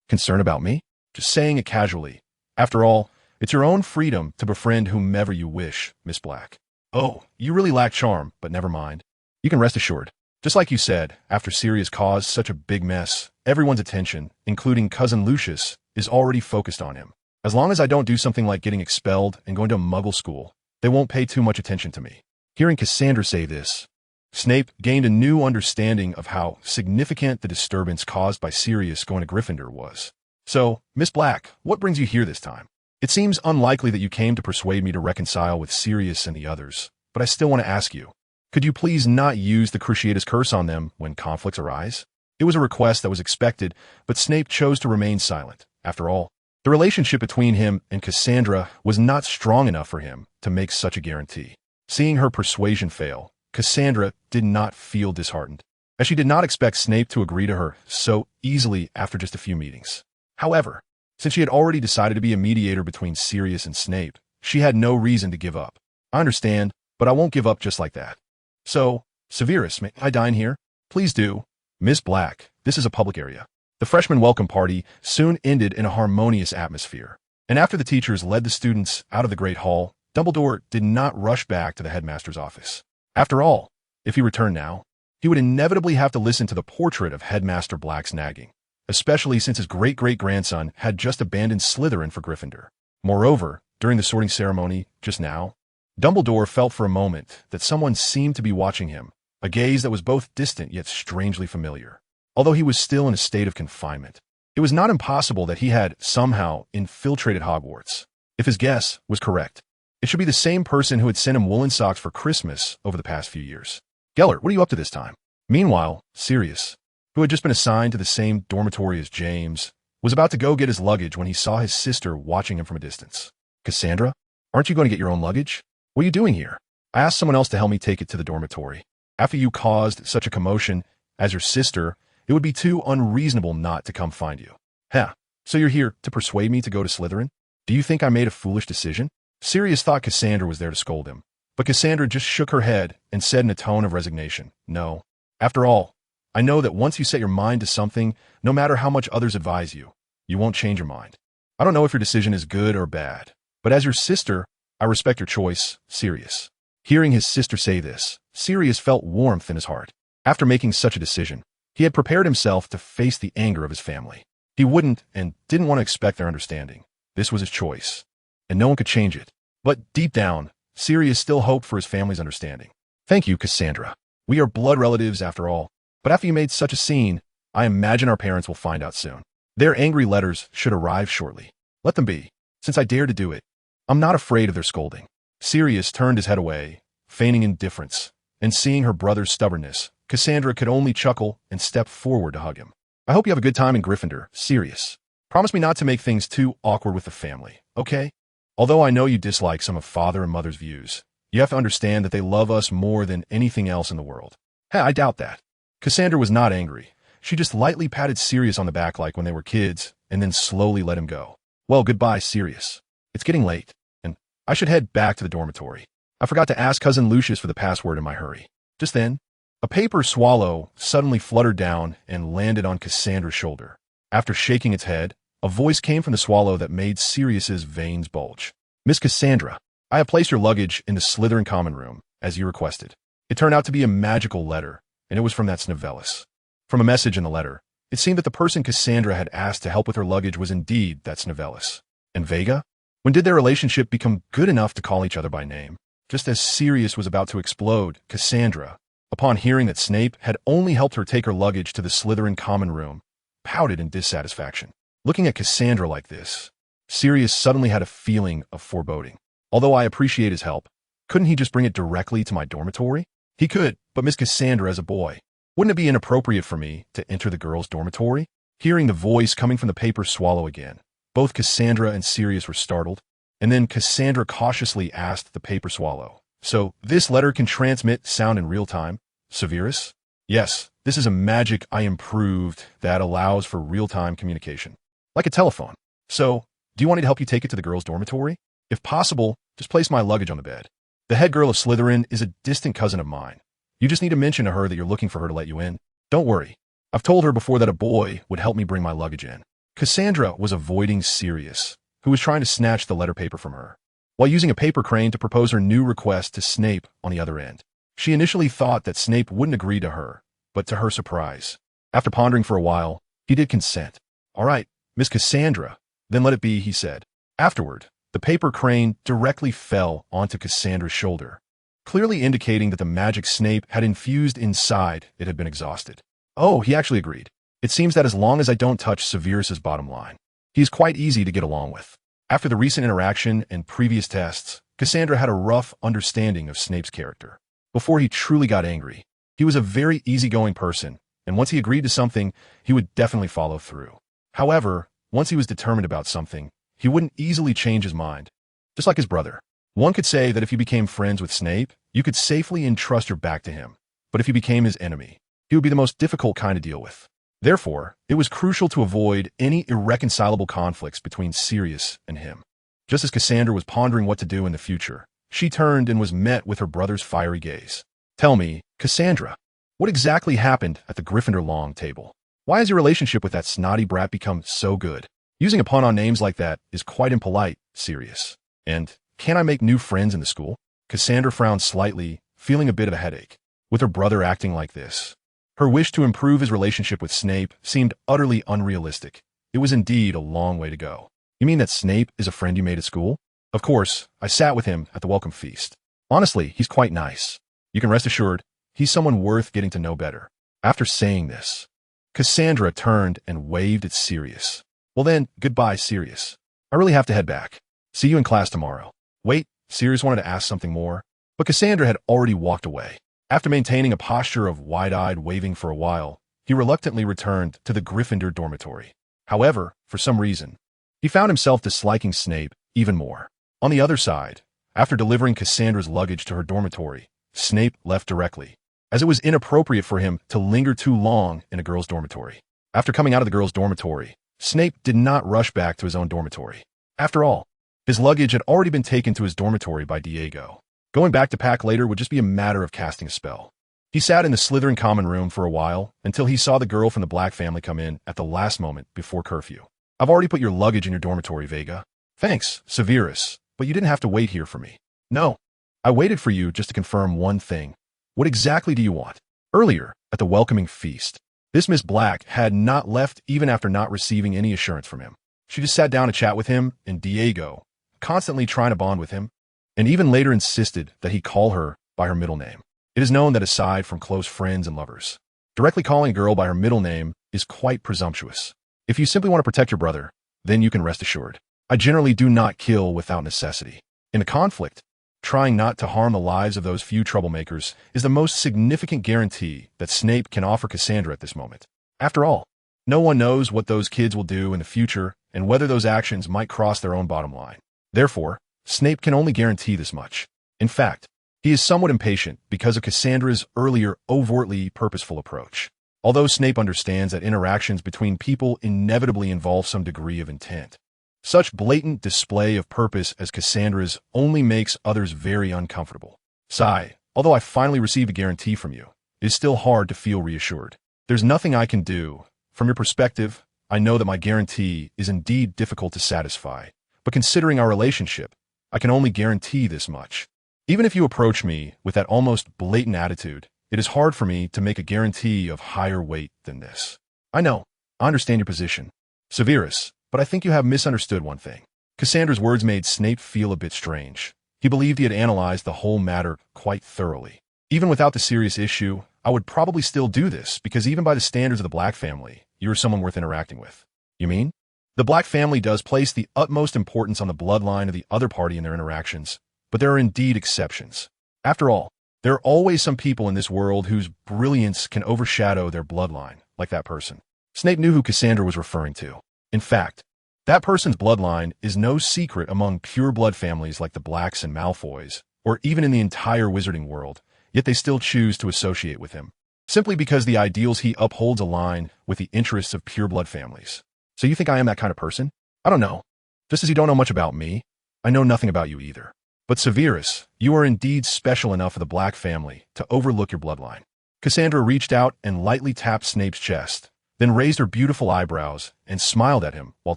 concerned about me? Just saying it casually. After all, it's your own freedom to befriend whomever you wish, Miss Black. Oh, you really lack charm, but never mind. You can rest assured. Just like you said, after Sirius caused such a big mess, everyone's attention, including Cousin Lucius, is already focused on him. As long as I don't do something like getting expelled and going to a muggle school, they won't pay too much attention to me. Hearing Cassandra say this, Snape gained a new understanding of how significant the disturbance caused by Sirius going to Gryffindor was. So, Miss Black, what brings you here this time? It seems unlikely that you came to persuade me to reconcile with Sirius and the others, but I still want to ask you. Could you please not use the Cruciatus curse on them when conflicts arise? It was a request that was expected, but Snape chose to remain silent. After all, the relationship between him and Cassandra was not strong enough for him to make such a guarantee. Seeing her persuasion fail, Cassandra did not feel disheartened, as she did not expect Snape to agree to her so easily after just a few meetings. However, since she had already decided to be a mediator between Sirius and Snape, she had no reason to give up. I understand, but I won't give up just like that. So, Severus, may I dine here? Please do. Miss Black, this is a public area. The freshman welcome party soon ended in a harmonious atmosphere, and after the teachers led the students out of the Great Hall, Dumbledore did not rush back to the headmaster's office. After all, if he returned now, he would inevitably have to listen to the portrait of Headmaster Black's nagging, especially since his great-great-grandson had just abandoned Slytherin for Gryffindor. Moreover, during the sorting ceremony just now, Dumbledore felt for a moment that someone seemed to be watching him, a gaze that was both distant yet strangely familiar. Although he was still in a state of confinement, it was not impossible that he had somehow infiltrated Hogwarts. If his guess was correct, it should be the same person who had sent him woolen socks for Christmas over the past few years. Gellert, what are you up to this time? Meanwhile, Sirius, who had just been assigned to the same dormitory as James, was about to go get his luggage when he saw his sister watching him from a distance. Cassandra, aren't you going to get your own luggage? What are you doing here? I asked someone else to help me take it to the dormitory. After you caused such a commotion as your sister, it would be too unreasonable not to come find you. Huh, so you're here to persuade me to go to Slytherin? Do you think I made a foolish decision? Sirius thought Cassandra was there to scold him, but Cassandra just shook her head and said in a tone of resignation, no. After all, I know that once you set your mind to something, no matter how much others advise you, you won't change your mind. I don't know if your decision is good or bad, but as your sister, I respect your choice, Sirius. Hearing his sister say this, Sirius felt warmth in his heart. After making such a decision, he had prepared himself to face the anger of his family. He wouldn't and didn't want to expect their understanding. This was his choice, and no one could change it. But deep down, Sirius still hoped for his family's understanding. Thank you, Cassandra. We are blood relatives after all. But after you made such a scene, I imagine our parents will find out soon. Their angry letters should arrive shortly. Let them be, since I dare to do it. I'm not afraid of their scolding. Sirius turned his head away, feigning indifference, and seeing her brother's stubbornness, Cassandra could only chuckle and step forward to hug him. I hope you have a good time in Gryffindor, Sirius. Promise me not to make things too awkward with the family, okay? Although I know you dislike some of Father and Mother's views, you have to understand that they love us more than anything else in the world. Hey, I doubt that. Cassandra was not angry. She just lightly patted Sirius on the back like when they were kids, and then slowly let him go. Well, goodbye, Sirius. It's getting late, and I should head back to the dormitory. I forgot to ask Cousin Lucius for the password in my hurry. Just then, a paper swallow suddenly fluttered down and landed on Cassandra's shoulder. After shaking its head, a voice came from the swallow that made Sirius's veins bulge. Miss Cassandra, I have placed your luggage in the Slytherin common room, as you requested. It turned out to be a magical letter, and it was from that Snevelis. From a message in the letter, it seemed that the person Cassandra had asked to help with her luggage was indeed that Snevelis. And Vega? When did their relationship become good enough to call each other by name? Just as Sirius was about to explode, Cassandra, upon hearing that Snape had only helped her take her luggage to the Slytherin common room, pouted in dissatisfaction. Looking at Cassandra like this, Sirius suddenly had a feeling of foreboding. Although I appreciate his help, couldn't he just bring it directly to my dormitory? He could, but Miss Cassandra as a boy. Wouldn't it be inappropriate for me to enter the girls' dormitory? Hearing the voice coming from the paper swallow again, both Cassandra and Sirius were startled, and then Cassandra cautiously asked the paper swallow, so this letter can transmit sound in real time, Severus? Yes, this is a magic I improved that allows for real-time communication. Like a telephone. So, do you want me to help you take it to the girls' dormitory? If possible, just place my luggage on the bed. The head girl of Slytherin is a distant cousin of mine. You just need to mention to her that you're looking for her to let you in. Don't worry. I've told her before that a boy would help me bring my luggage in. Cassandra was avoiding Sirius, who was trying to snatch the letter paper from her, while using a paper crane to propose her new request to Snape on the other end. She initially thought that Snape wouldn't agree to her, but to her surprise, after pondering for a while, he did consent. All right, Miss Cassandra, then let it be, he said. Afterward, the paper crane directly fell onto Cassandra's shoulder, clearly indicating that the magic Snape had infused inside it had been exhausted. Oh, he actually agreed. It seems that as long as I don't touch Severus's bottom line, he is quite easy to get along with. After the recent interaction and previous tests, Cassandra had a rough understanding of Snape's character. Before he truly got angry, he was a very easygoing person, and once he agreed to something, he would definitely follow through. However, once he was determined about something, he wouldn't easily change his mind. Just like his brother. One could say that if you became friends with Snape, you could safely entrust your back to him. But if you became his enemy, he would be the most difficult kind to deal with. Therefore, it was crucial to avoid any irreconcilable conflicts between Sirius and him. Just as Cassandra was pondering what to do in the future, she turned and was met with her brother's fiery gaze. Tell me, Cassandra, what exactly happened at the Gryffindor long table? Why has your relationship with that snotty brat become so good? Using a pun on names like that is quite impolite, Sirius. And can I make new friends in the school? Cassandra frowned slightly, feeling a bit of a headache. With her brother acting like this, Her wish to improve his relationship with Snape seemed utterly unrealistic. It was indeed a long way to go. You mean that Snape is a friend you made at school? Of course, I sat with him at the welcome feast. Honestly, he's quite nice. You can rest assured, he's someone worth getting to know better. After saying this, Cassandra turned and waved at Sirius. Well then, goodbye, Sirius. I really have to head back. See you in class tomorrow. Wait, Sirius wanted to ask something more, but Cassandra had already walked away. After maintaining a posture of wide-eyed waving for a while, he reluctantly returned to the Gryffindor dormitory. However, for some reason, he found himself disliking Snape even more. On the other side, after delivering Cassandra's luggage to her dormitory, Snape left directly, as it was inappropriate for him to linger too long in a girl's dormitory. After coming out of the girl's dormitory, Snape did not rush back to his own dormitory. After all, his luggage had already been taken to his dormitory by Diego. Going back to pack later would just be a matter of casting a spell. He sat in the Slytherin common room for a while until he saw the girl from the Black family come in at the last moment before curfew. I've already put your luggage in your dormitory, Vega. Thanks, Severus, but you didn't have to wait here for me. No, I waited for you just to confirm one thing. What exactly do you want? Earlier, at the welcoming feast, this Miss Black had not left even after not receiving any assurance from him. She just sat down to chat with him and Diego, constantly trying to bond with him, and even later insisted that he call her by her middle name. It is known that aside from close friends and lovers, directly calling a girl by her middle name is quite presumptuous. If you simply want to protect your brother, then you can rest assured. I generally do not kill without necessity. In a conflict, trying not to harm the lives of those few troublemakers is the most significant guarantee that Snape can offer Cassandra at this moment. After all, no one knows what those kids will do in the future and whether those actions might cross their own bottom line. Therefore, Snape can only guarantee this much. In fact, he is somewhat impatient because of Cassandra's earlier overtly purposeful approach. Although Snape understands that interactions between people inevitably involve some degree of intent, such blatant display of purpose as Cassandra's only makes others very uncomfortable. Sigh, although I finally received a guarantee from you, it is still hard to feel reassured. There's nothing I can do. From your perspective, I know that my guarantee is indeed difficult to satisfy, but considering our relationship, I can only guarantee this much. Even if you approach me with that almost blatant attitude, it is hard for me to make a guarantee of higher weight than this. I know, I understand your position, Severus, but I think you have misunderstood one thing. Cassandra's words made Snape feel a bit strange. He believed he had analyzed the whole matter quite thoroughly. Even without the serious issue, I would probably still do this, because even by the standards of the Black family, you are someone worth interacting with. You mean? The Black family does place the utmost importance on the bloodline of the other party in their interactions, but there are indeed exceptions. After all, there are always some people in this world whose brilliance can overshadow their bloodline, like that person. Snape knew who Cassandra was referring to. In fact, that person's bloodline is no secret among pure-blood families like the Blacks and Malfoys, or even in the entire wizarding world, yet they still choose to associate with him, simply because the ideals he upholds align with the interests of pure-blood families. So you think I am that kind of person? I don't know. Just as you don't know much about me, I know nothing about you either. But Severus, you are indeed special enough for the Black family to overlook your bloodline. Cassandra reached out and lightly tapped Snape's chest, then raised her beautiful eyebrows and smiled at him while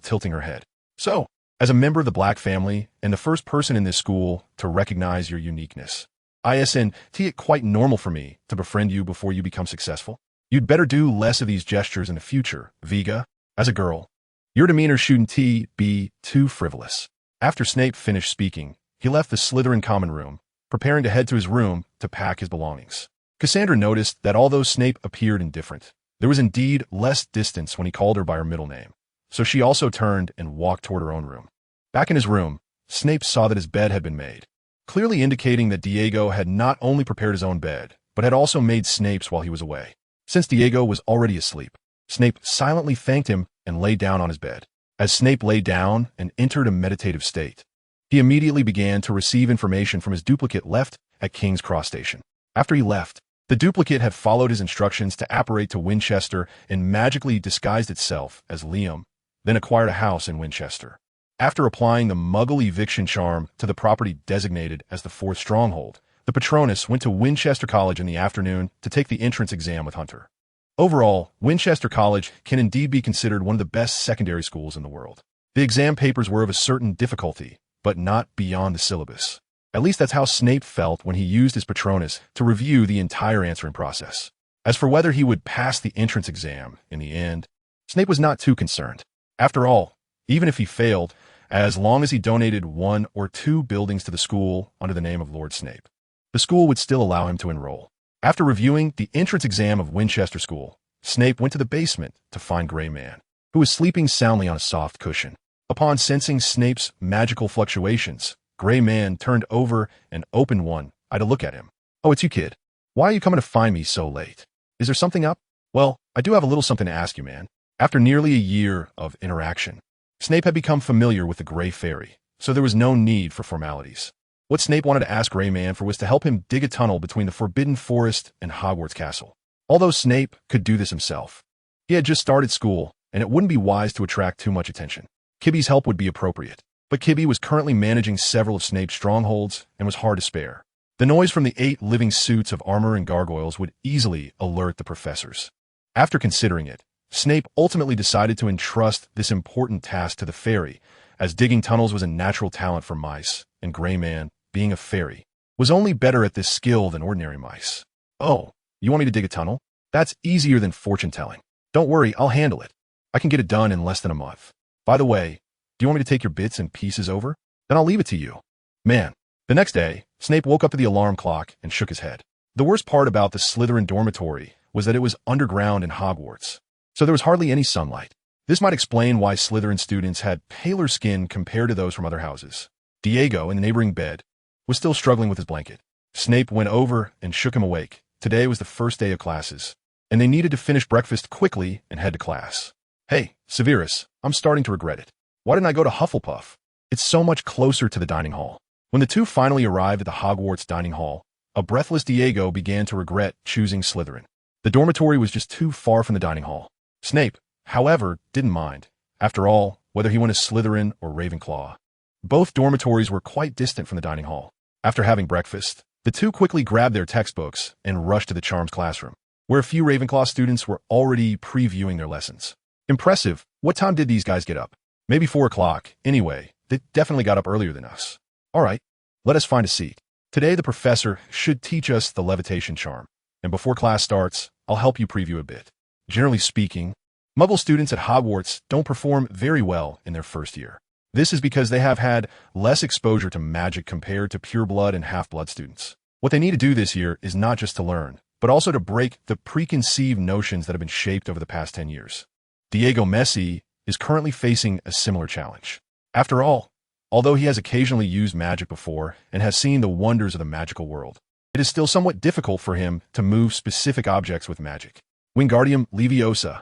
tilting her head. So, as a member of the Black family and the first person in this school to recognize your uniqueness, isn't it quite normal for me to befriend you before you become successful? You'd better do less of these gestures in the future, Vega. As a girl, your demeanor shouldn't be too frivolous. After Snape finished speaking, he left the Slytherin common room, preparing to head to his room to pack his belongings. Cassandra noticed that although Snape appeared indifferent, there was indeed less distance when he called her by her middle name, so she also turned and walked toward her own room. Back in his room, Snape saw that his bed had been made, clearly indicating that Diego had not only prepared his own bed, but had also made Snape's while he was away. Since Diego was already asleep, Snape silently thanked him and lay down on his bed. As Snape lay down and entered a meditative state, he immediately began to receive information from his duplicate left at King's Cross Station. After he left, the duplicate had followed his instructions to apparate to Winchester and magically disguised itself as Liam, then acquired a house in Winchester. After applying the Muggle eviction charm to the property designated as the fourth stronghold, the Patronus went to Winchester College in the afternoon to take the entrance exam with Hunter. Overall, Winchester College can indeed be considered one of the best secondary schools in the world. The exam papers were of a certain difficulty, but not beyond the syllabus. At least that's how Snape felt when he used his Patronus to review the entire answering process. As for whether he would pass the entrance exam in the end, Snape was not too concerned. After all, even if he failed, as long as he donated 1 or 2 buildings to the school under the name of Lord Snape, the school would still allow him to enroll. After reviewing the entrance exam of Winchester School, Snape went to the basement to find Gray Man, who was sleeping soundly on a soft cushion. Upon sensing Snape's magical fluctuations, Gray Man turned over and opened one eye to look at him. "Oh, it's you, kid. Why are you coming to find me so late? Is there something up?" "Well, I do have a little something to ask you, man." After nearly a year of interaction, Snape had become familiar with the Gray Fairy, so there was no need for formalities. What Snape wanted to ask Gray Man for was to help him dig a tunnel between the Forbidden Forest and Hogwarts Castle. Although Snape could do this himself, he had just started school, and it wouldn't be wise to attract too much attention. Kibby's help would be appropriate, but Kibby was currently managing several of Snape's strongholds and was hard to spare. The noise from the 8 living suits of armor and gargoyles would easily alert the professors. After considering it, Snape ultimately decided to entrust this important task to the fairy, as digging tunnels was a natural talent for mice, and Gray Man, being a fairy, was only better at this skill than ordinary mice. "Oh, you want me to dig a tunnel? That's easier than fortune-telling. Don't worry, I'll handle it. I can get it done in less than a month. By the way, do you want me to take your bits and pieces over? Then I'll leave it to you." Man. The next day, Snape woke up to the alarm clock and shook his head. The worst part about the Slytherin dormitory was that it was underground in Hogwarts, so there was hardly any sunlight. This might explain why Slytherin students had paler skin compared to those from other houses. Diego, in the neighboring bed, was still struggling with his blanket. Snape went over and shook him awake. Today was the first day of classes, and they needed to finish breakfast quickly and head to class. "Hey, Severus, I'm starting to regret it. Why didn't I go to Hufflepuff? It's so much closer to the dining hall." When the two finally arrived at the Hogwarts dining hall, a breathless Diego began to regret choosing Slytherin. The dormitory was just too far from the dining hall. Snape, however, didn't mind. After all, whether he went as Slytherin or Ravenclaw, both dormitories were quite distant from the dining hall. After having breakfast, the two quickly grabbed their textbooks and rushed to the Charms classroom, where a few Ravenclaw students were already previewing their lessons. Impressive. What time did these guys get up? Maybe 4 o'clock. Anyway, they definitely got up earlier than us. All right, let us find a seat. Today the professor should teach us the levitation charm, and before class starts, I'll help you preview a bit. Generally speaking, Muggle students at Hogwarts don't perform very well in their first year. This is because they have had less exposure to magic compared to pureblood and half-blood students. What they need to do this year is not just to learn, but also to break the preconceived notions that have been shaped over the past 10 years. Diego Messi is currently facing a similar challenge. After all, although he has occasionally used magic before and has seen the wonders of the magical world, it is still somewhat difficult for him to move specific objects with magic. Wingardium Leviosa.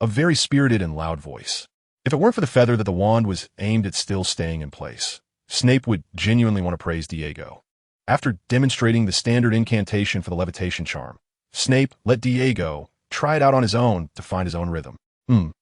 A very spirited and loud voice. If it weren't for the feather that the wand was aimed at still staying in place, Snape would genuinely want to praise Diego. After demonstrating the standard incantation for the levitation charm, Snape let Diego try it out on his own to find his own rhythm.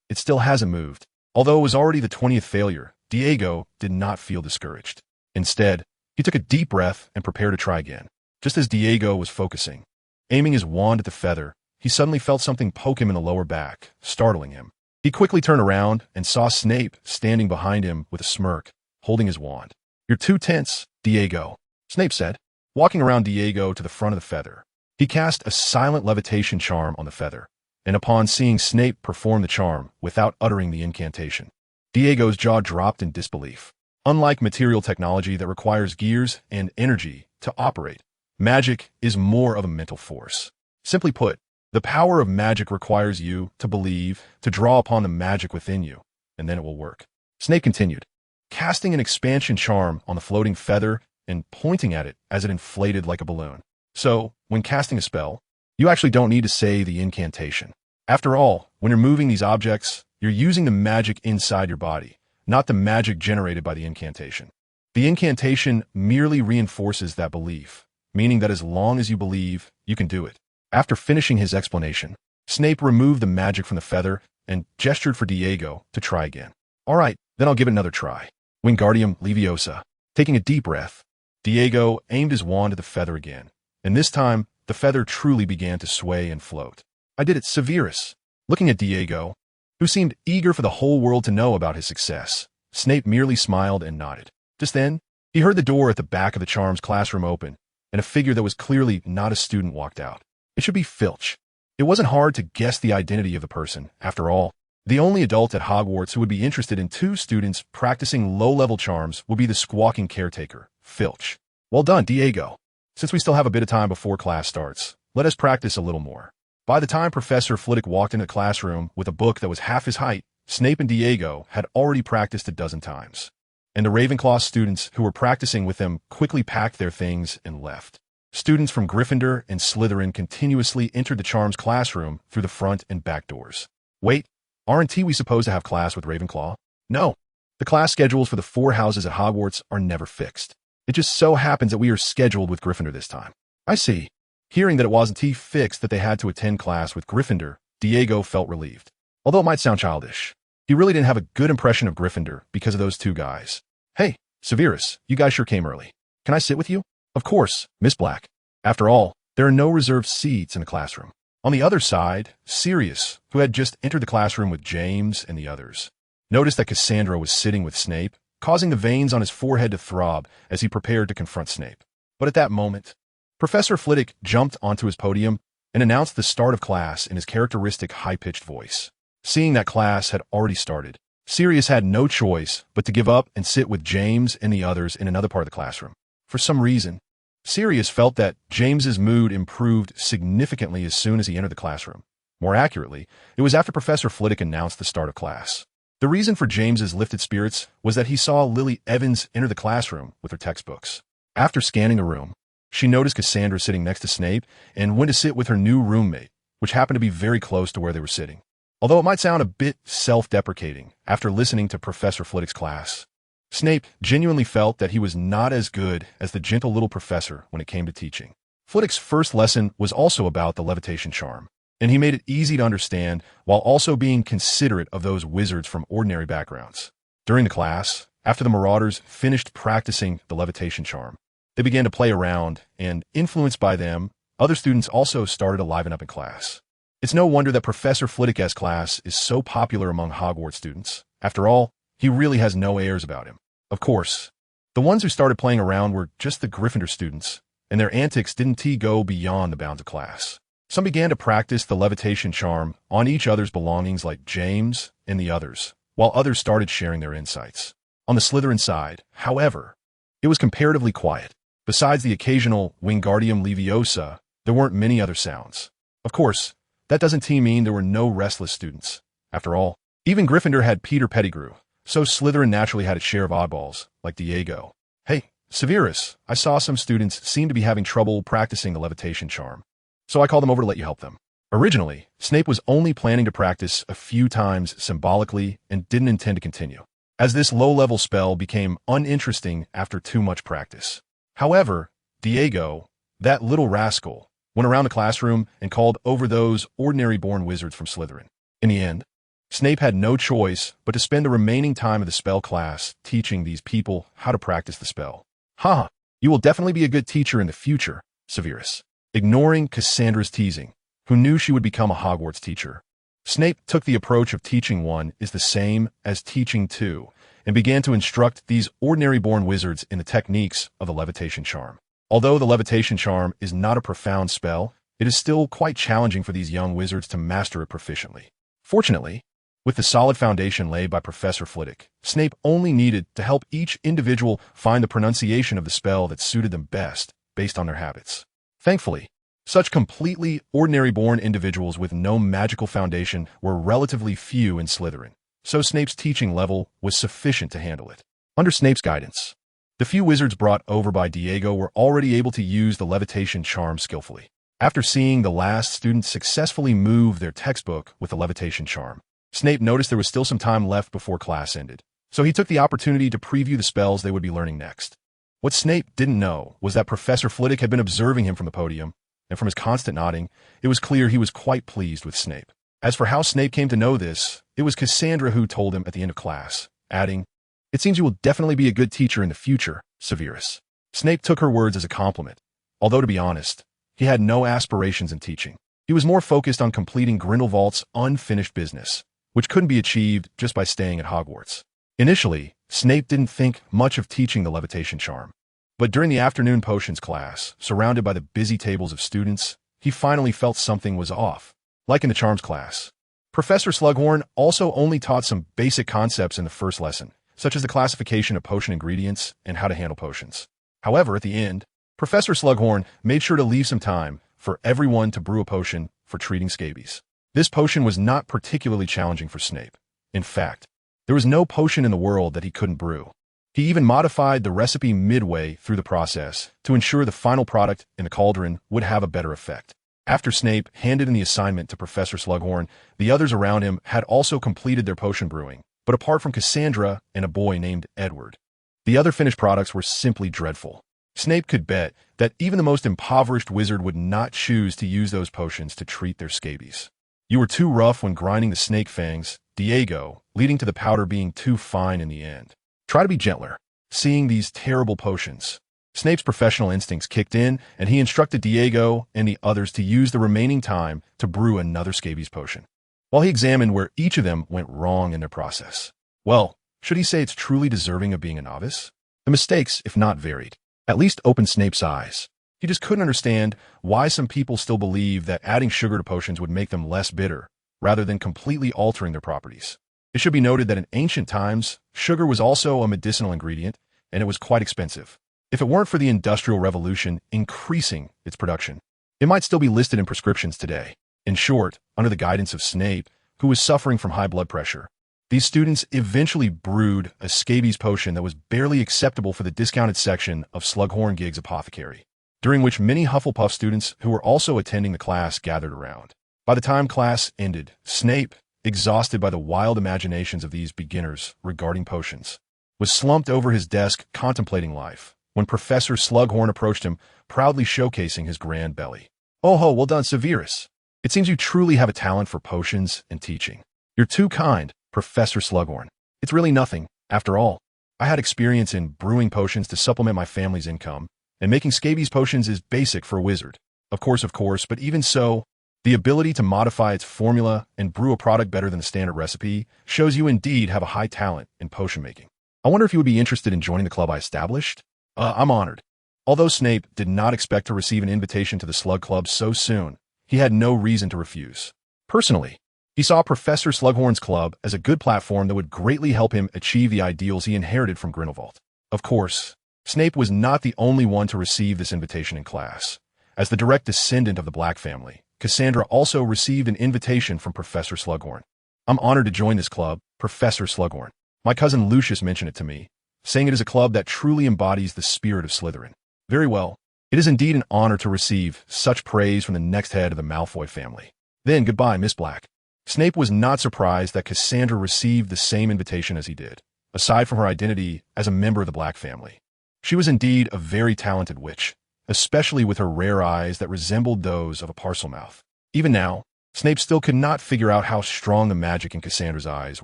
It still hasn't moved. Although it was already the 20th failure, Diego did not feel discouraged. Instead, he took a deep breath and prepared to try again. Just as Diego was focusing, aiming his wand at the feather, he suddenly felt something poke him in the lower back, startling him. He quickly turned around and saw Snape standing behind him with a smirk, holding his wand. "You're too tense, Diego," Snape said, walking around Diego to the front of the feather. He cast a silent levitation charm on the feather, and upon seeing Snape perform the charm without uttering the incantation, Diego's jaw dropped in disbelief. Unlike material technology that requires gears and energy to operate, magic is more of a mental force. Simply put, the power of magic requires you to believe, to draw upon the magic within you, and then it will work. Snape continued, casting an expansion charm on the floating feather and pointing at it as it inflated like a balloon. So, when casting a spell, you actually don't need to say the incantation. After all, when you're moving these objects, you're using the magic inside your body, not the magic generated by the incantation. The incantation merely reinforces that belief, meaning that as long as you believe, you can do it. After finishing his explanation, Snape removed the magic from the feather and gestured for Diego to try again. "All right, then I'll give it another try." Wingardium Leviosa. Taking a deep breath, Diego aimed his wand at the feather again, and this time, the feather truly began to sway and float. "I did it, Severus." Looking at Diego, who seemed eager for the whole world to know about his success, Snape merely smiled and nodded. Just then, he heard the door at the back of the Charms classroom open, and a figure that was clearly not a student walked out. It should be Filch. It wasn't hard to guess the identity of the person, after all. The only adult at Hogwarts who would be interested in two students practicing low-level charms would be the squawking caretaker, Filch. Well done, Diego. Since we still have a bit of time before class starts, let us practice a little more. By the time Professor Flitwick walked into the classroom with a book that was half his height, Snape and Diego had already practiced a dozen times. And the Ravenclaw students who were practicing with them quickly packed their things and left. Students from Gryffindor and Slytherin continuously entered the charms classroom through the front and back doors. Wait, aren't we supposed to have class with Ravenclaw? No. The class schedules for the 4 houses at Hogwarts are never fixed. It just so happens that we are scheduled with Gryffindor this time. I see. Hearing that it wasn't fixed that they had to attend class with Gryffindor, Diego felt relieved. Although it might sound childish, he really didn't have a good impression of Gryffindor because of those 2 guys. Hey, Severus, you guys sure came early. Can I sit with you? Of course, Miss Black. After all, there are no reserved seats in the classroom. On the other side, Sirius, who had just entered the classroom with James and the others, noticed that Cassandra was sitting with Snape, causing the veins on his forehead to throb as he prepared to confront Snape. But at that moment, Professor Flitwick jumped onto his podium and announced the start of class in his characteristic high-pitched voice. Seeing that class had already started, Sirius had no choice but to give up and sit with James and the others in another part of the classroom. For some reason, Sirius felt that James's mood improved significantly as soon as he entered the classroom. More accurately, it was after Professor Flitwick announced the start of class. The reason for James's lifted spirits was that he saw Lily Evans enter the classroom with her textbooks. After scanning the room, she noticed Cassandra sitting next to Snape and went to sit with her new roommate, which happened to be very close to where they were sitting. Although it might sound a bit self-deprecating after listening to Professor Flitwick's class, Snape genuinely felt that he was not as good as the gentle little professor when it came to teaching. Flitwick's first lesson was also about the levitation charm, and he made it easy to understand while also being considerate of those wizards from ordinary backgrounds. During the class, after the Marauders finished practicing the levitation charm, they began to play around, and influenced by them, other students also started to liven up in class. It's no wonder that Professor Flitwick's class is so popular among Hogwarts students. After all, he really has no airs about him. Of course, the ones who started playing around were just the Gryffindor students, and their antics didn't go beyond the bounds of class. Some began to practice the levitation charm on each other's belongings like James and the others, while others started sharing their insights. On the Slytherin side, however, it was comparatively quiet. Besides the occasional Wingardium Leviosa, there weren't many other sounds. Of course, that doesn't mean there were no restless students. After all, even Gryffindor had Peter Pettigrew, so Slytherin naturally had its share of oddballs, like Diego. Hey, Severus, I saw some students seem to be having trouble practicing the levitation charm, so I called them over to let you help them. Originally, Snape was only planning to practice a few times symbolically and didn't intend to continue, as this low-level spell became uninteresting after too much practice. However, Diego, that little rascal, went around the classroom and called over those ordinary-born wizards from Slytherin. In the end, Snape had no choice but to spend the remaining time of the spell class teaching these people how to practice the spell. Ha! You will definitely be a good teacher in the future, Severus. Ignoring Cassandra's teasing, who knew she would become a Hogwarts teacher, Snape took the approach of teaching one is the same as teaching two, and began to instruct these ordinary-born wizards in the techniques of the levitation charm. Although the levitation charm is not a profound spell, it is still quite challenging for these young wizards to master it proficiently. Fortunately, with the solid foundation laid by Professor Flitwick, Snape only needed to help each individual find the pronunciation of the spell that suited them best based on their habits. Thankfully, such completely ordinary-born individuals with no magical foundation were relatively few in Slytherin, so Snape's teaching level was sufficient to handle it. Under Snape's guidance, the few wizards brought over by Diego were already able to use the levitation charm skillfully. After seeing the last student successfully move their textbook with the levitation charm, Snape noticed there was still some time left before class ended, so he took the opportunity to preview the spells they would be learning next. What Snape didn't know was that Professor Flitwick had been observing him from the podium, and from his constant nodding, it was clear he was quite pleased with Snape. As for how Snape came to know this, it was Cassandra who told him at the end of class, adding, "It seems you will definitely be a good teacher in the future, Severus." Snape took her words as a compliment, although to be honest, he had no aspirations in teaching. He was more focused on completing Grindelwald's unfinished business, which couldn't be achieved just by staying at Hogwarts. Initially, Snape didn't think much of teaching the levitation charm, but during the afternoon potions class, surrounded by the busy tables of students, he finally felt something was off. Like in the Charms class, Professor Slughorn also only taught some basic concepts in the first lesson, such as the classification of potion ingredients and how to handle potions. However, at the end, Professor Slughorn made sure to leave some time for everyone to brew a potion for treating scabies. This potion was not particularly challenging for Snape. In fact, there was no potion in the world that he couldn't brew. He even modified the recipe midway through the process to ensure the final product in the cauldron would have a better effect. After Snape handed in the assignment to Professor Slughorn, the others around him had also completed their potion brewing, but apart from Cassandra and a boy named Edward, the other finished products were simply dreadful. Snape could bet that even the most impoverished wizard would not choose to use those potions to treat their scabies. You were too rough when grinding the snake fangs, Diego, leading to the powder being too fine in the end. Try to be gentler. Seeing these terrible potions, Snape's professional instincts kicked in, and he instructed Diego and the others to use the remaining time to brew another scabies potion, while he examined where each of them went wrong in their process. Well, should he say it's truly deserving of being a novice? The mistakes, if not varied, at least opened Snape's eyes. He just couldn't understand why some people still believe that adding sugar to potions would make them less bitter, rather than completely altering their properties. It should be noted that in ancient times, sugar was also a medicinal ingredient, and it was quite expensive. If it weren't for the Industrial Revolution increasing its production, it might still be listed in prescriptions today. In short, under the guidance of Snape, who was suffering from high blood pressure, these students eventually brewed a scabies potion that was barely acceptable for the discounted section of Slughorn Gig's apothecary, during which many Hufflepuff students who were also attending the class gathered around. By the time class ended, Snape, exhausted by the wild imaginations of these beginners regarding potions, was slumped over his desk contemplating life, when Professor Slughorn approached him, proudly showcasing his grand belly. "Oh ho, well done, Severus. It seems you truly have a talent for potions and teaching. You're too kind, Professor Slughorn. It's really nothing, after all. I had experience in brewing potions to supplement my family's income, and making scabies potions is basic for a wizard. Of course, but even so, the ability to modify its formula and brew a product better than the standard recipe shows you indeed have a high talent in potion making. I wonder if you would be interested in joining the club I established? I'm honored." Although Snape did not expect to receive an invitation to the Slug Club so soon, he had no reason to refuse. Personally, he saw Professor Slughorn's club as a good platform that would greatly help him achieve the ideals he inherited from Grindelwald. Of course, Snape was not the only one to receive this invitation in class. As the direct descendant of the Black family, Cassandra also received an invitation from Professor Slughorn. "I'm honored to join this club, Professor Slughorn. My cousin Lucius mentioned it to me, saying it is a club that truly embodies the spirit of Slytherin." "Very well. It is indeed an honor to receive such praise from the next head of the Malfoy family. Then goodbye, Miss Black." Snape was not surprised that Cassandra received the same invitation as he did, aside from her identity as a member of the Black family. She was indeed a very talented witch, especially with her rare eyes that resembled those of a Parselmouth. Even now, Snape still could not figure out how strong the magic in Cassandra's eyes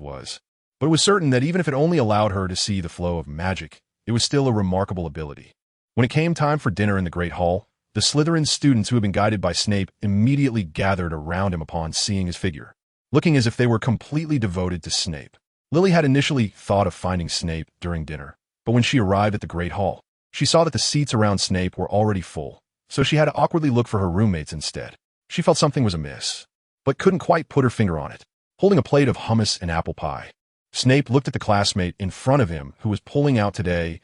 was, but it was certain that even if it only allowed her to see the flow of magic, it was still a remarkable ability. When it came time for dinner in the Great Hall, the Slytherin students who had been guided by Snape immediately gathered around him upon seeing his figure, looking as if they were completely devoted to Snape. Lily had initially thought of finding Snape during dinner, but when she arrived at the Great Hall, she saw that the seats around Snape were already full, so she had to awkwardly look for her roommates instead. She felt something was amiss, but couldn't quite put her finger on it. Holding a plate of hummus and apple pie, Snape looked at the classmate in front of him who was pulling out today's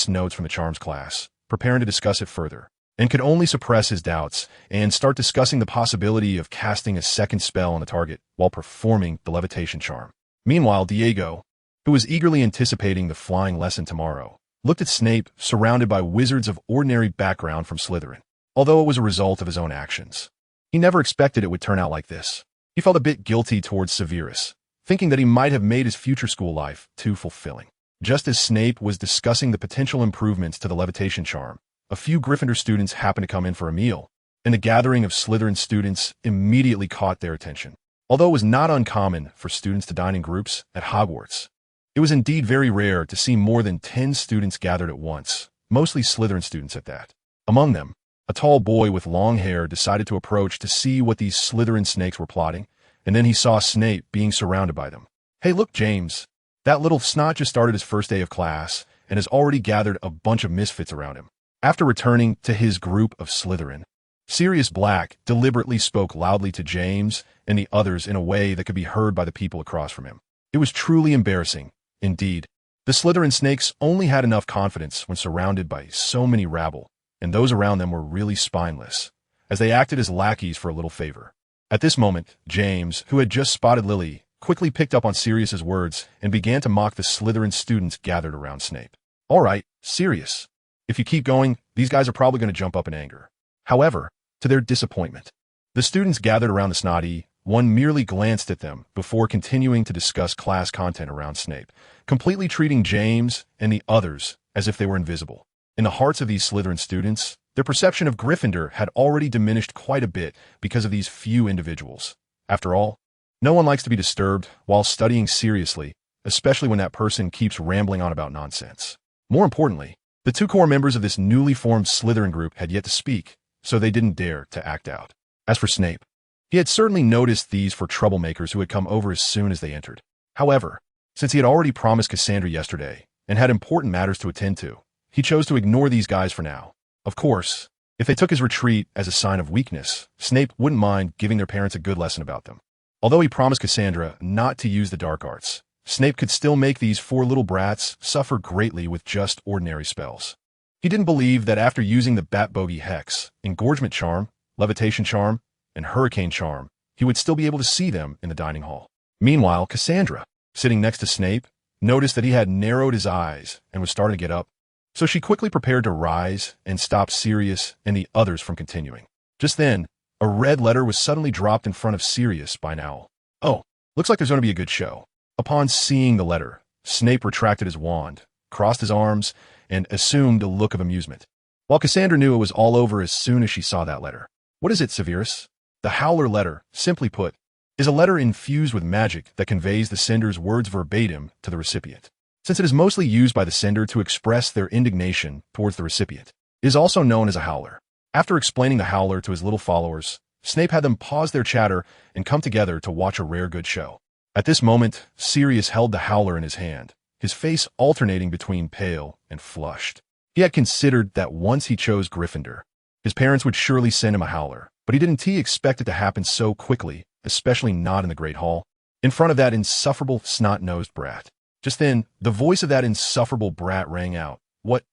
notes from the Charms class, preparing to discuss it further, and could only suppress his doubts and start discussing the possibility of casting a second spell on the target while performing the levitation charm. Meanwhile, Diego, who was eagerly anticipating the flying lesson tomorrow, looked at Snape surrounded by wizards of ordinary background from Slytherin, although it was a result of his own actions. He never expected it would turn out like this. He felt a bit guilty towards Severus, thinking that he might have made his future school life too fulfilling. Just as Snape was discussing the potential improvements to the levitation charm, a few Gryffindor students happened to come in for a meal, and the gathering of Slytherin students immediately caught their attention. Although it was not uncommon for students to dine in groups at Hogwarts, it was indeed very rare to see more than 10 students gathered at once, mostly Slytherin students at that. Among them, a tall boy with long hair decided to approach to see what these Slytherin snakes were plotting, and then he saw Snape being surrounded by them. "Hey, look, James. That little snot just started his first day of class and has already gathered a bunch of misfits around him." After returning to his group of Slytherin, Sirius Black deliberately spoke loudly to James and the others in a way that could be heard by the people across from him. It was truly embarrassing. Indeed, the Slytherin snakes only had enough confidence when surrounded by so many rabble, and those around them were really spineless, as they acted as lackeys for a little favor. At this moment, James, who had just spotted Lily, quickly picked up on Sirius's words and began to mock the Slytherin students gathered around Snape. All right, Sirius. If you keep going, these guys are probably going to jump up in anger. However, to their disappointment, the students gathered around the snotty one merely glanced at them before continuing to discuss class content around Snape, completely treating James and the others as if they were invisible. In the hearts of these Slytherin students, their perception of Gryffindor had already diminished quite a bit because of these few individuals. After all, no one likes to be disturbed while studying seriously, especially when that person keeps rambling on about nonsense. More importantly, the two core members of this newly formed Slytherin group had yet to speak, so they didn't dare to act out. As for Snape, he had certainly noticed these four troublemakers who had come over as soon as they entered. However, since he had already promised Cassandra yesterday and had important matters to attend to, he chose to ignore these guys for now. Of course, if they took his retreat as a sign of weakness, Snape wouldn't mind giving their parents a good lesson about them. Although he promised Cassandra not to use the dark arts, Snape could still make these four little brats suffer greatly with just ordinary spells. He didn't believe that after using the Bat Bogey Hex, Engorgement Charm, Levitation Charm, and Hurricane Charm, he would still be able to see them in the dining hall. Meanwhile, Cassandra, sitting next to Snape, noticed that he had narrowed his eyes and was starting to get up, so she quickly prepared to rise and stop Sirius and the others from continuing. Just then, a red letter was suddenly dropped in front of Sirius by an owl. Oh, looks like there's going to be a good show. Upon seeing the letter, Snape retracted his wand, crossed his arms, and assumed a look of amusement, while Cassandra knew it was all over as soon as she saw that letter. What is it, Severus? The Howler letter, simply put, is a letter infused with magic that conveys the sender's words verbatim to the recipient. Since it is mostly used by the sender to express their indignation towards the recipient, it is also known as a Howler. After explaining the Howler to his little followers, Snape had them pause their chatter and come together to watch a rare good show. At this moment, Sirius held the Howler in his hand, his face alternating between pale and flushed. He had considered that once he chose Gryffindor, his parents would surely send him a Howler, but he didn't expect it to happen so quickly, especially not in the Great Hall, in front of that insufferable snot-nosed brat. Just then, the voice of that insufferable brat rang out. What?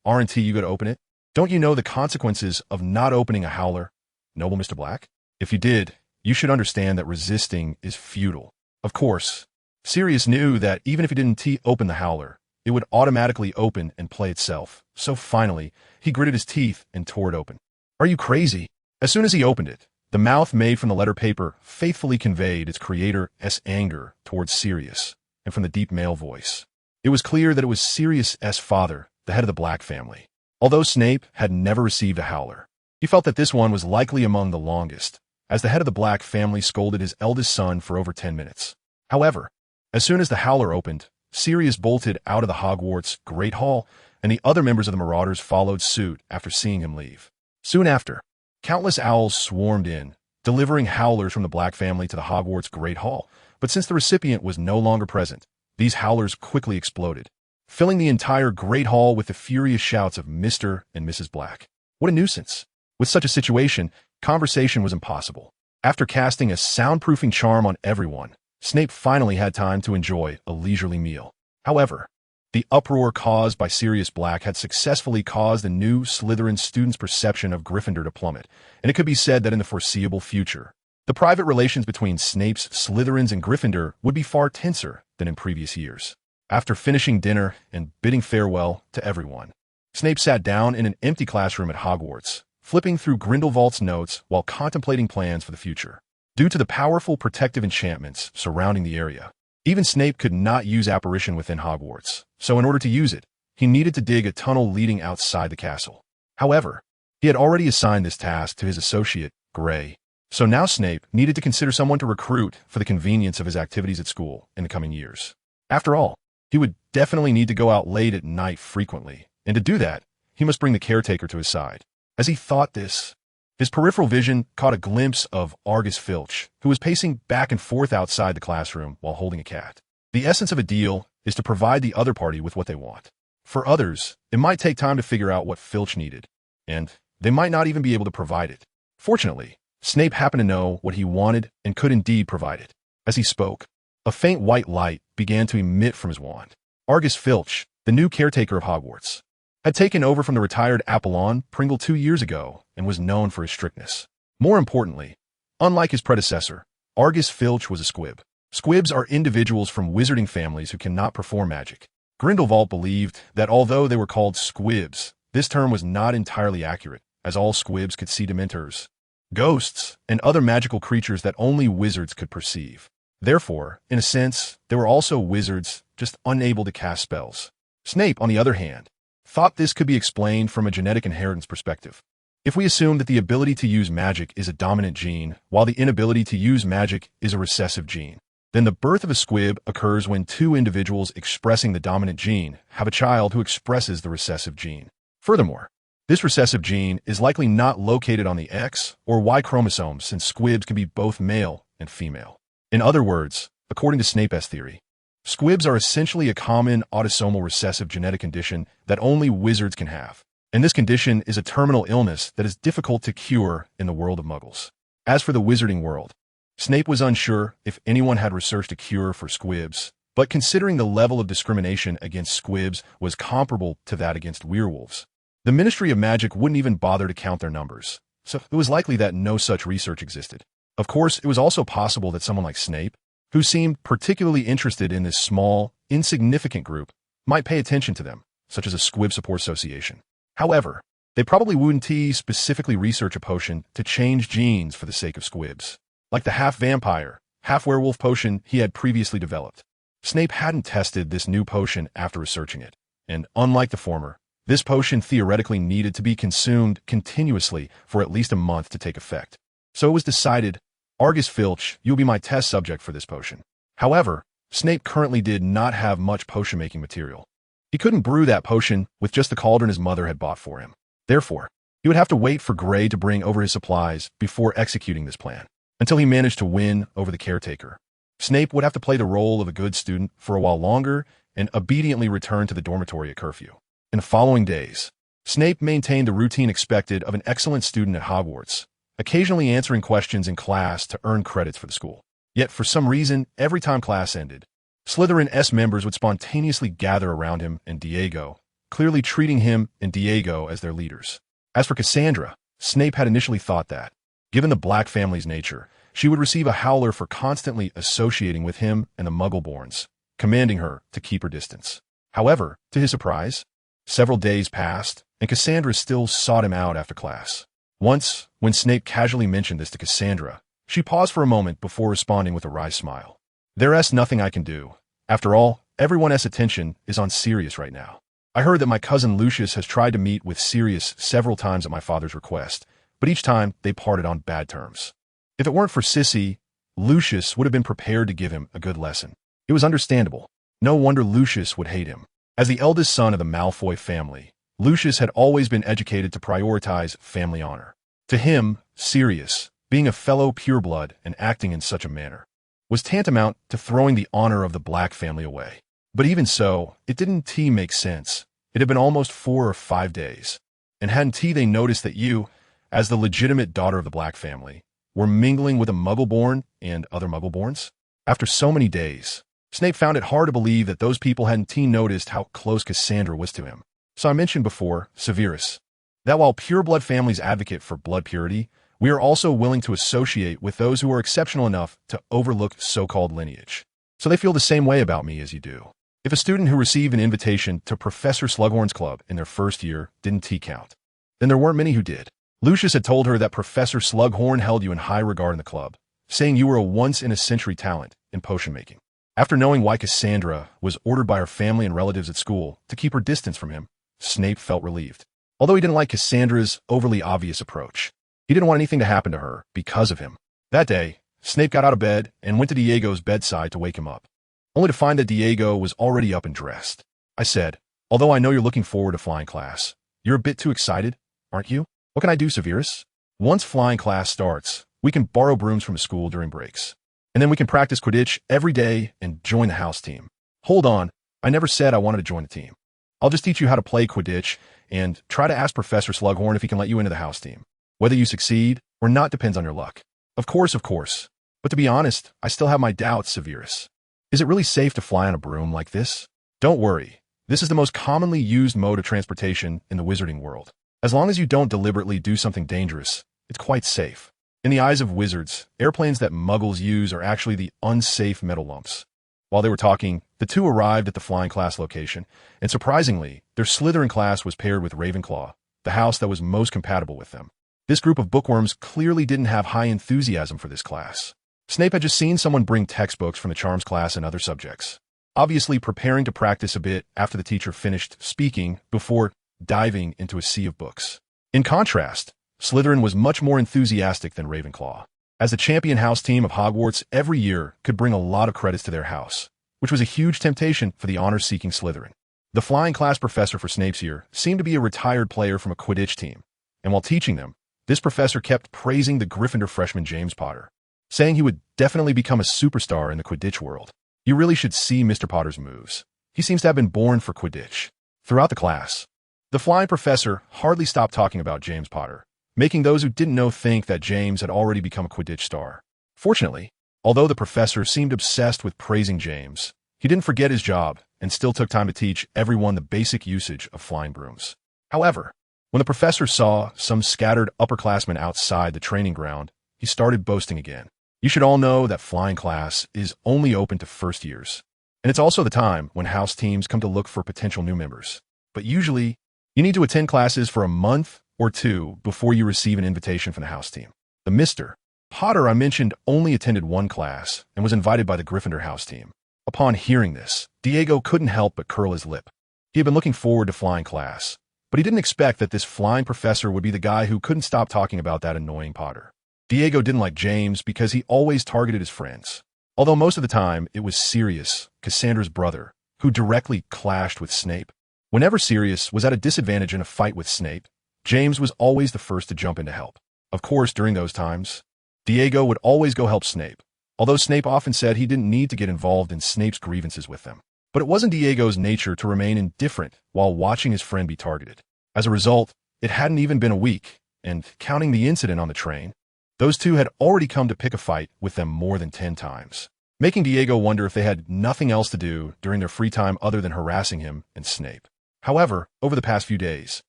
Aren't you going to open it? Don't you know the consequences of not opening a Howler, noble Mr. Black? If you did, you should understand that resisting is futile. Of course, Sirius knew that even if he didn't open the Howler, it would automatically open and play itself. So finally, he gritted his teeth and tore it open. Are you crazy? As soon as he opened it, the mouth made from the letter paper faithfully conveyed its creator's anger towards Sirius, and from the deep male voice, it was clear that it was Sirius's father, the head of the Black family. Although Snape had never received a Howler, he felt that this one was likely among the longest, as the head of the Black family scolded his eldest son for over 10 minutes. However, as soon as the Howler opened, Sirius bolted out of the Hogwarts Great Hall, and the other members of the Marauders followed suit after seeing him leave. Soon after, countless owls swarmed in, delivering howlers from the Black family to the Hogwarts Great Hall, but since the recipient was no longer present, these howlers quickly exploded, filling the entire Great Hall with the furious shouts of Mr. and Mrs. Black. What a nuisance! With such a situation, conversation was impossible. After casting a soundproofing charm on everyone, Snape finally had time to enjoy a leisurely meal. However, the uproar caused by Sirius Black had successfully caused the new Slytherin students' perception of Gryffindor to plummet, and it could be said that in the foreseeable future, the private relations between Snape's Slytherins and Gryffindor would be far tenser than in previous years. After finishing dinner and bidding farewell to everyone, Snape sat down in an empty classroom at Hogwarts, flipping through Grindelwald's notes while contemplating plans for the future. Due to the powerful protective enchantments surrounding the area, even Snape could not use apparition within Hogwarts, so in order to use it, he needed to dig a tunnel leading outside the castle. However, he had already assigned this task to his associate, Gray, so now Snape needed to consider someone to recruit for the convenience of his activities at school in the coming years. After all, he would definitely need to go out late at night frequently, and to do that, he must bring the caretaker to his side. As he thought this, his peripheral vision caught a glimpse of Argus Filch, who was pacing back and forth outside the classroom while holding a cat. The essence of a deal is to provide the other party with what they want. For others, it might take time to figure out what Filch needed, and they might not even be able to provide it. Fortunately, Snape happened to know what he wanted and could indeed provide it. As he spoke, a faint white light began to emit from his wand. Argus Filch, the new caretaker of Hogwarts, had taken over from the retired Apollon Pringle 2 years ago and was known for his strictness. More importantly, unlike his predecessor, Argus Filch was a squib. Squibs are individuals from wizarding families who cannot perform magic. Grindelwald believed that although they were called squibs, this term was not entirely accurate, as all squibs could see dementors, ghosts, and other magical creatures that only wizards could perceive. Therefore, in a sense, they were also wizards, just unable to cast spells. Snape, on the other hand, thought this could be explained from a genetic inheritance perspective. If we assume that the ability to use magic is a dominant gene, while the inability to use magic is a recessive gene, then the birth of a squib occurs when two individuals expressing the dominant gene have a child who expresses the recessive gene. Furthermore, this recessive gene is likely not located on the X or Y chromosomes, since squibs can be both male and female. In other words, according to Snape's theory, squibs are essentially a common autosomal recessive genetic condition that only wizards can have, and this condition is a terminal illness that is difficult to cure in the world of muggles. As for the wizarding world, Snape was unsure if anyone had researched a cure for squibs, but considering the level of discrimination against squibs was comparable to that against werewolves, the Ministry of Magic wouldn't even bother to count their numbers, so it was likely that no such research existed. Of course, it was also possible that someone like Snape, who seemed particularly interested in this small, insignificant group, might pay attention to them, such as a Squib Support Association. However, they probably wouldn't specifically research a potion to change genes for the sake of squibs, like the half-vampire, half-werewolf potion he had previously developed. Snape hadn't tested this new potion after researching it, and unlike the former, this potion theoretically needed to be consumed continuously for at least a month to take effect. So it was decided, Argus Filch, you'll be my test subject for this potion. However, Snape currently did not have much potion-making material. He couldn't brew that potion with just the cauldron his mother had bought for him. Therefore, he would have to wait for Gray to bring over his supplies before executing this plan, until he managed to win over the caretaker. Snape would have to play the role of a good student for a while longer and obediently return to the dormitory at curfew. In the following days, Snape maintained the routine expected of an excellent student at Hogwarts, occasionally answering questions in class to earn credits for the school. Yet for some reason, every time class ended, Slytherin members would spontaneously gather around him and Diego, clearly treating him and Diego as their leaders. As for Cassandra, Snape had initially thought that, given the Black family's nature, she would receive a howler for constantly associating with him and the Muggleborns, commanding her to keep her distance. However, to his surprise, several days passed, and Cassandra still sought him out after class. Once, when Snape casually mentioned this to Cassandra, she paused for a moment before responding with a wry smile. There's nothing I can do. After all, everyone's attention is on Sirius right now. I heard that my cousin Lucius has tried to meet with Sirius several times at my father's request, but each time they parted on bad terms. If it weren't for Sissy, Lucius would have been prepared to give him a good lesson. It was understandable. No wonder Lucius would hate him. As the eldest son of the Malfoy family, Lucius had always been educated to prioritize family honor. To him, Sirius, being a fellow pureblood and acting in such a manner, was tantamount to throwing the honor of the Black family away. But even so, it didn't make sense. It had been almost 4 or 5 days, and hadn't they noticed that you, as the legitimate daughter of the Black family, were mingling with a Muggleborn and other Muggleborns? After so many days, Snape found it hard to believe that those people hadn't noticed how close Cassandra was to him. So I mentioned before, Severus, that while pureblood families advocate for blood purity, we are also willing to associate with those who are exceptional enough to overlook so-called lineage. So they feel the same way about me as you do. If a student who received an invitation to Professor Slughorn's club in their first year didn't count, then there weren't many who did. Lucius had told her that Professor Slughorn held you in high regard in the club, saying you were a once-in-a-century talent in potion-making. After knowing why Cassandra was ordered by her family and relatives at school to keep her distance from him, Snape felt relieved. Although he didn't like Cassandra's overly obvious approach, he didn't want anything to happen to her because of him. That day, Snape got out of bed and went to Diego's bedside to wake him up, only to find that Diego was already up and dressed. I said, although I know you're looking forward to flying class, you're a bit too excited, aren't you? What can I do, Severus? Once flying class starts, we can borrow brooms from school during breaks, and then we can practice Quidditch every day and join the house team. Hold on, I never said I wanted to join the team. I'll just teach you how to play Quidditch and try to ask Professor Slughorn if he can let you into the house team. Whether you succeed or not depends on your luck. Of course. But to be honest, I still have my doubts, Severus. Is it really safe to fly on a broom like this? Don't worry. This is the most commonly used mode of transportation in the wizarding world. As long as you don't deliberately do something dangerous, it's quite safe. In the eyes of wizards, airplanes that muggles use are actually the unsafe metal lumps. While they were talking, the two arrived at the flying class location, and surprisingly, their Slytherin class was paired with Ravenclaw, the house that was most compatible with them. This group of bookworms clearly didn't have high enthusiasm for this class. Snape had just seen someone bring textbooks from the charms class and other subjects, obviously preparing to practice a bit after the teacher finished speaking before diving into a sea of books. In contrast, Slytherin was much more enthusiastic than Ravenclaw. As the champion house team of Hogwarts, every year could bring a lot of credits to their house, which was a huge temptation for the honor-seeking Slytherin. The flying class professor for Snape's year seemed to be a retired player from a Quidditch team, and while teaching them, this professor kept praising the Gryffindor freshman James Potter, saying he would definitely become a superstar in the Quidditch world. You really should see Mr. Potter's moves. He seems to have been born for Quidditch. Throughout the class, the flying professor hardly stopped talking about James Potter, making those who didn't know think that James had already become a Quidditch star. Fortunately, although the professor seemed obsessed with praising James, he didn't forget his job and still took time to teach everyone the basic usage of flying brooms. However, when the professor saw some scattered upperclassmen outside the training ground, he started boasting again. You should all know that flying class is only open to first years, and it's also the time when house teams come to look for potential new members. But usually, you need to attend classes for a month or two before you receive an invitation from the house team. The Mr. Potter I mentioned only attended one class and was invited by the Gryffindor house team. Upon hearing this, Diego couldn't help but curl his lip. He had been looking forward to flying class, but he didn't expect that this flying professor would be the guy who couldn't stop talking about that annoying Potter. Diego didn't like James because he always targeted his friends, although most of the time it was Sirius, Cassandra's brother, who directly clashed with Snape. Whenever Sirius was at a disadvantage in a fight with Snape, James was always the first to jump in to help. Of course, during those times, Diego would always go help Snape, although Snape often said he didn't need to get involved in Snape's grievances with them. But it wasn't Diego's nature to remain indifferent while watching his friend be targeted. As a result, it hadn't even been a week, and counting the incident on the train, those two had already come to pick a fight with them more than 10 times, making Diego wonder if they had nothing else to do during their free time other than harassing him and Snape. However, over the past few days,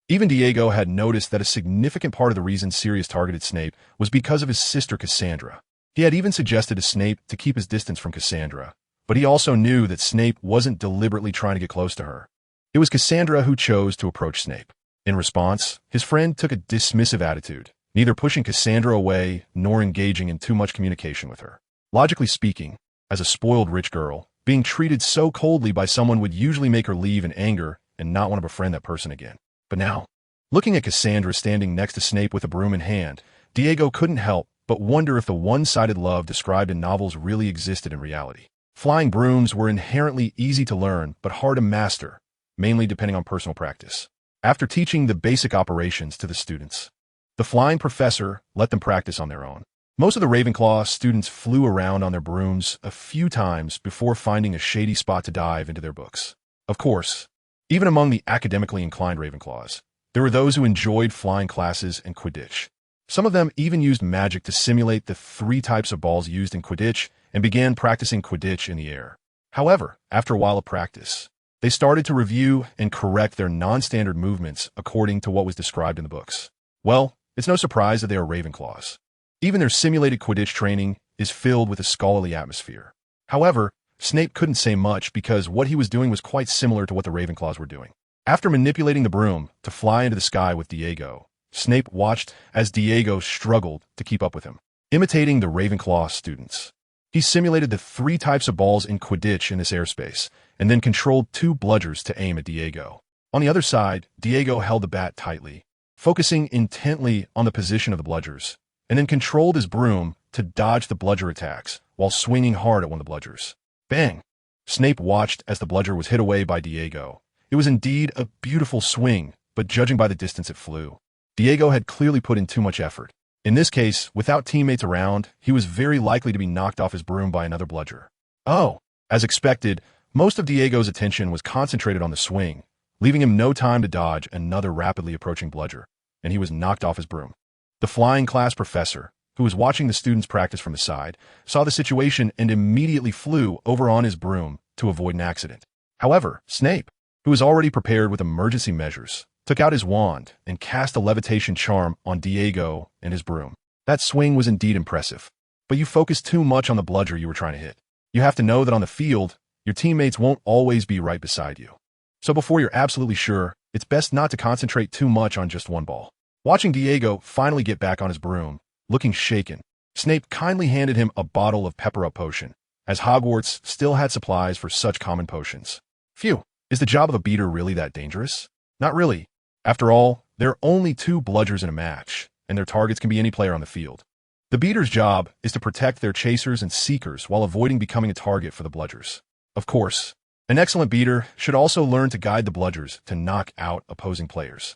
even Diego had noticed that a significant part of the reason Sirius targeted Snape was because of his sister Cassandra. He had even suggested to Snape to keep his distance from Cassandra, but he also knew that Snape wasn't deliberately trying to get close to her. It was Cassandra who chose to approach Snape. In response, his friend took a dismissive attitude, neither pushing Cassandra away nor engaging in too much communication with her. Logically speaking, as a spoiled rich girl, being treated so coldly by someone would usually make her leave in anger and not want to befriend that person again. But now, looking at Cassandra standing next to Snape with a broom in hand, Diego couldn't help but wonder if the one-sided love described in novels really existed in reality. Flying brooms were inherently easy to learn but hard to master, mainly depending on personal practice. After teaching the basic operations to the students, the flying professor let them practice on their own. Most of the Ravenclaw students flew around on their brooms a few times before finding a shady spot to dive into their books. Of course, even among the academically inclined Ravenclaws, there were those who enjoyed flying classes and Quidditch. Some of them even used magic to simulate the 3 types of balls used in Quidditch and began practicing Quidditch in the air. However, after a while of practice, they started to review and correct their non-standard movements according to what was described in the books. Well, it's no surprise that they are Ravenclaws. Even their simulated Quidditch training is filled with a scholarly atmosphere. However, Snape couldn't say much because what he was doing was quite similar to what the Ravenclaws were doing. After manipulating the broom to fly into the sky with Diego, Snape watched as Diego struggled to keep up with him, imitating the Ravenclaw students. He simulated the 3 types of balls in Quidditch in this airspace, and then controlled 2 bludgers to aim at Diego. On the other side, Diego held the bat tightly, focusing intently on the position of the bludgers, and then controlled his broom to dodge the bludger attacks while swinging hard at one of the bludgers. Bang! Snape watched as the bludger was hit away by Diego. It was indeed a beautiful swing, but judging by the distance it flew, Diego had clearly put in too much effort. In this case, without teammates around, he was very likely to be knocked off his broom by another bludger. Oh! As expected, most of Diego's attention was concentrated on the swing, leaving him no time to dodge another rapidly approaching bludger, and he was knocked off his broom. The flying class professor, who was watching the students practice from the side, saw the situation and immediately flew over on his broom to avoid an accident. However, Snape, who was already prepared with emergency measures, took out his wand and cast a levitation charm on Diago and his broom. That swing was indeed impressive, but you focused too much on the bludger you were trying to hit. You have to know that on the field, your teammates won't always be right beside you. So before you're absolutely sure, it's best not to concentrate too much on just one ball. Watching Diago finally get back on his broom, looking shaken, Snape kindly handed him a bottle of pepper-up potion, as Hogwarts still had supplies for such common potions. Phew, is the job of a beater really that dangerous? Not really. After all, there are only 2 bludgers in a match, and their targets can be any player on the field. The beater's job is to protect their chasers and seekers while avoiding becoming a target for the bludgers. Of course, an excellent beater should also learn to guide the bludgers to knock out opposing players.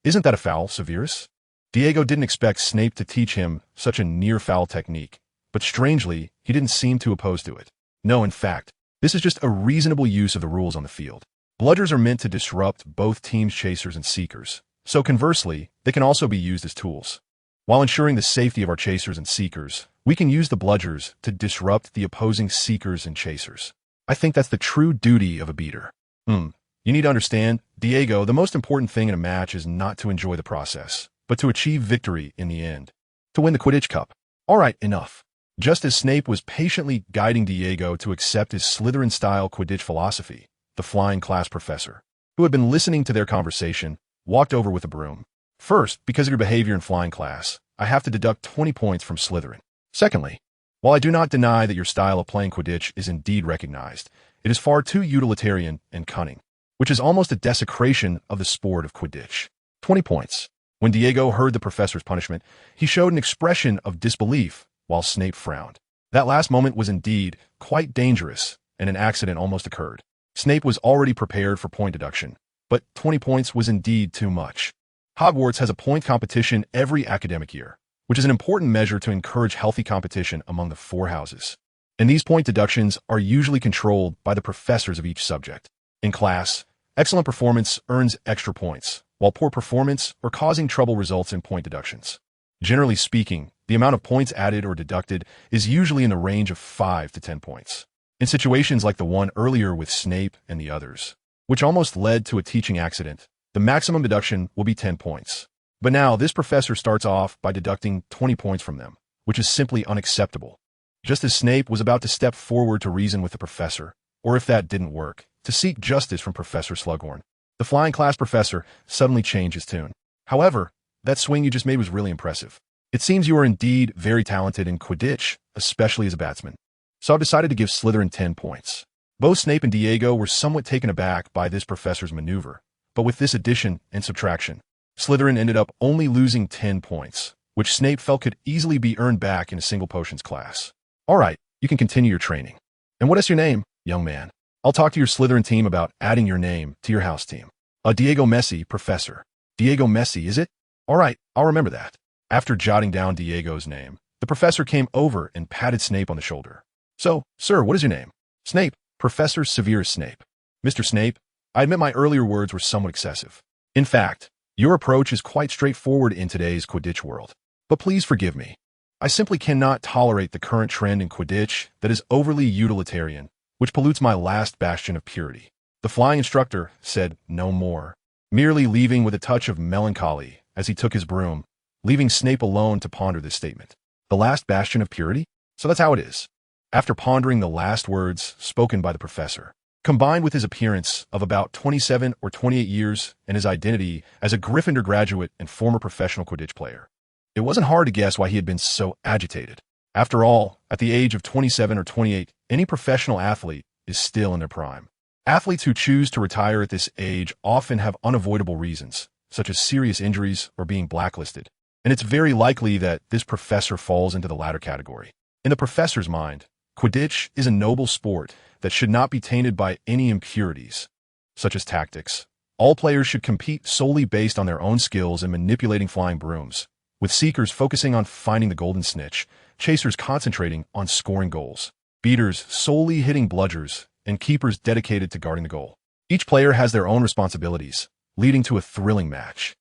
Isn't that a foul, Severus? Diago didn't expect Snape to teach him such a near-foul technique, but strangely, he didn't seem too opposed to it. No, in fact, this is just a reasonable use of the rules on the field. Bludgers are meant to disrupt both teams' chasers and seekers, so conversely, they can also be used as tools. While ensuring the safety of our chasers and seekers, we can use the bludgers to disrupt the opposing seekers and chasers. I think that's the true duty of a beater. You need to understand, Diago, the most important thing in a match is not to enjoy the process, but to achieve victory in the end. To win the Quidditch Cup. All right, enough. Just as Snape was patiently guiding Diago to accept his Slytherin-style Quidditch philosophy, the flying class professor, who had been listening to their conversation, walked over with a broom. First, because of your behavior in flying class, I have to deduct 20 points from Slytherin. Secondly, while I do not deny that your style of playing Quidditch is indeed recognized, it is far too utilitarian and cunning, which is almost a desecration of the sport of Quidditch. 20 points. When Diago heard the professor's punishment, he showed an expression of disbelief while Snape frowned. That last moment was indeed quite dangerous, and an accident almost occurred. Snape was already prepared for point deduction, but 20 points was indeed too much. Hogwarts has a point competition every academic year, which is an important measure to encourage healthy competition among the 4 houses. And these point deductions are usually controlled by the professors of each subject. In class, excellent performance earns extra points, while poor performance or causing trouble results in point deductions. Generally speaking, the amount of points added or deducted is usually in the range of 5 to 10 points. In situations like the one earlier with Snape and the others, which almost led to a teaching accident, the maximum deduction will be 10 points. But now this professor starts off by deducting 20 points from them, which is simply unacceptable. Just as Snape was about to step forward to reason with the professor, or if that didn't work, to seek justice from Professor Slughorn, the flying class professor suddenly changed his tune. However, that swing you just made was really impressive. It seems you are indeed very talented in Quidditch, especially as a batsman. So I've decided to give Slytherin 10 points. Both Snape and Diago were somewhat taken aback by this professor's maneuver, but with this addition and subtraction, Slytherin ended up only losing 10 points, which Snape felt could easily be earned back in a single potions class. All right, you can continue your training. And what is your name, young man? I'll talk to your Slytherin team about adding your name to your house team. Diago Messi, Professor. Diago Messi, is it? All right, I'll remember that. After jotting down Diego's name, the professor came over and patted Snape on the shoulder. So, sir, what is your name? Snape, Professor Severus Snape. Mr. Snape, I admit my earlier words were somewhat excessive. In fact, your approach is quite straightforward in today's Quidditch world. But please forgive me. I simply cannot tolerate the current trend in Quidditch that is overly utilitarian, which pollutes my last bastion of purity. The flying instructor said no more, merely leaving with a touch of melancholy as he took his broom, leaving Snape alone to ponder this statement. The last bastion of purity? So that's how it is. After pondering the last words spoken by the professor, combined with his appearance of about 27 or 28 years and his identity as a Gryffindor graduate and former professional Quidditch player, it wasn't hard to guess why he had been so agitated. After all, at the age of 27 or 28, any professional athlete is still in their prime. Athletes who choose to retire at this age often have unavoidable reasons, such as serious injuries or being blacklisted, and it's very likely that this professor falls into the latter category. In the professor's mind, Quidditch is a noble sport that should not be tainted by any impurities, such as tactics. All players should compete solely based on their own skills in manipulating flying brooms, with seekers focusing on finding the golden snitch, chasers concentrating on scoring goals, beaters solely hitting bludgers, and keepers dedicated to guarding the goal. Each player has their own responsibilities, leading to a thrilling match.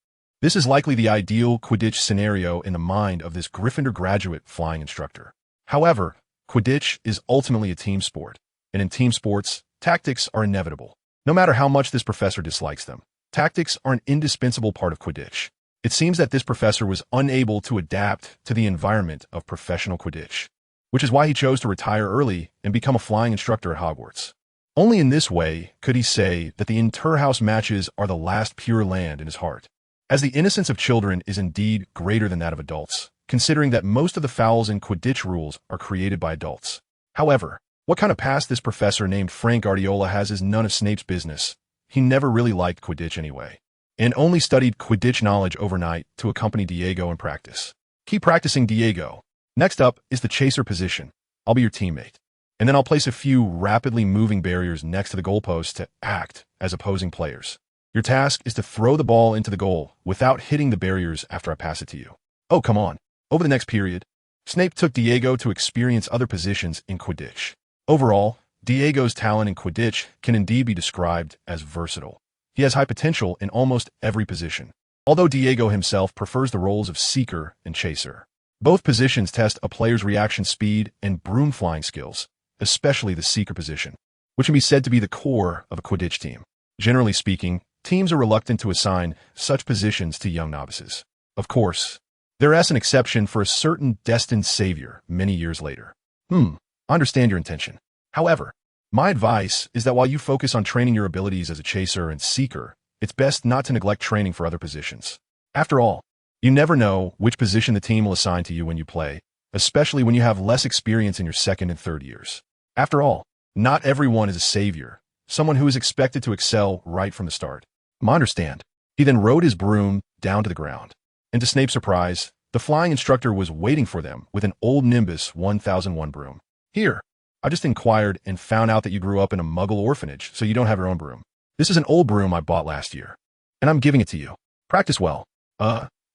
This is likely the ideal Quidditch scenario in the mind of this Gryffindor graduate flying instructor. However, Quidditch is ultimately a team sport, and in team sports, tactics are inevitable. No matter how much this professor dislikes them, tactics are an indispensable part of Quidditch. It seems that this professor was unable to adapt to the environment of professional Quidditch, which is why he chose to retire early and become a flying instructor at Hogwarts. Only in this way could he say that the inter-house matches are the last pure land in his heart. As the innocence of children is indeed greater than that of adults, considering that most of the fouls in Quidditch rules are created by adults. However, what kind of past this professor named Frank Guardiola has is none of Snape's business. He never really liked Quidditch anyway, and only studied Quidditch knowledge overnight to accompany Diego in practice. Keep practicing, Diego. Next up is the chaser position. I'll be your teammate. And then I'll place a few rapidly moving barriers next to the goalposts to act as opposing players. Your task is to throw the ball into the goal without hitting the barriers after I pass it to you. Oh, come on. Over the next period, Snape took Diego to experience other positions in Quidditch. Overall, Diego's talent in Quidditch can indeed be described as versatile. He has high potential in almost every position, although Diego himself prefers the roles of seeker and chaser. Both positions test a player's reaction speed and broom flying skills, especially the seeker position, which can be said to be the core of a Quidditch team. Generally speaking, teams are reluctant to assign such positions to young novices. Of course, there is an exception for a certain destined savior many years later. I understand your intention. However, my advice is that while you focus on training your abilities as a chaser and seeker, it's best not to neglect training for other positions. After all, you never know which position the team will assign to you when you play, especially when you have less experience in your second and third years. After all, not everyone is a savior, someone who is expected to excel right from the start. I understand. He then rode his broom down to the ground. And to Snape's surprise, the flying instructor was waiting for them with an old Nimbus 1001 broom. Here, I just inquired and found out that you grew up in a Muggle orphanage, so you don't have your own broom. This is an old broom I bought last year, and I'm giving it to you. Practice well.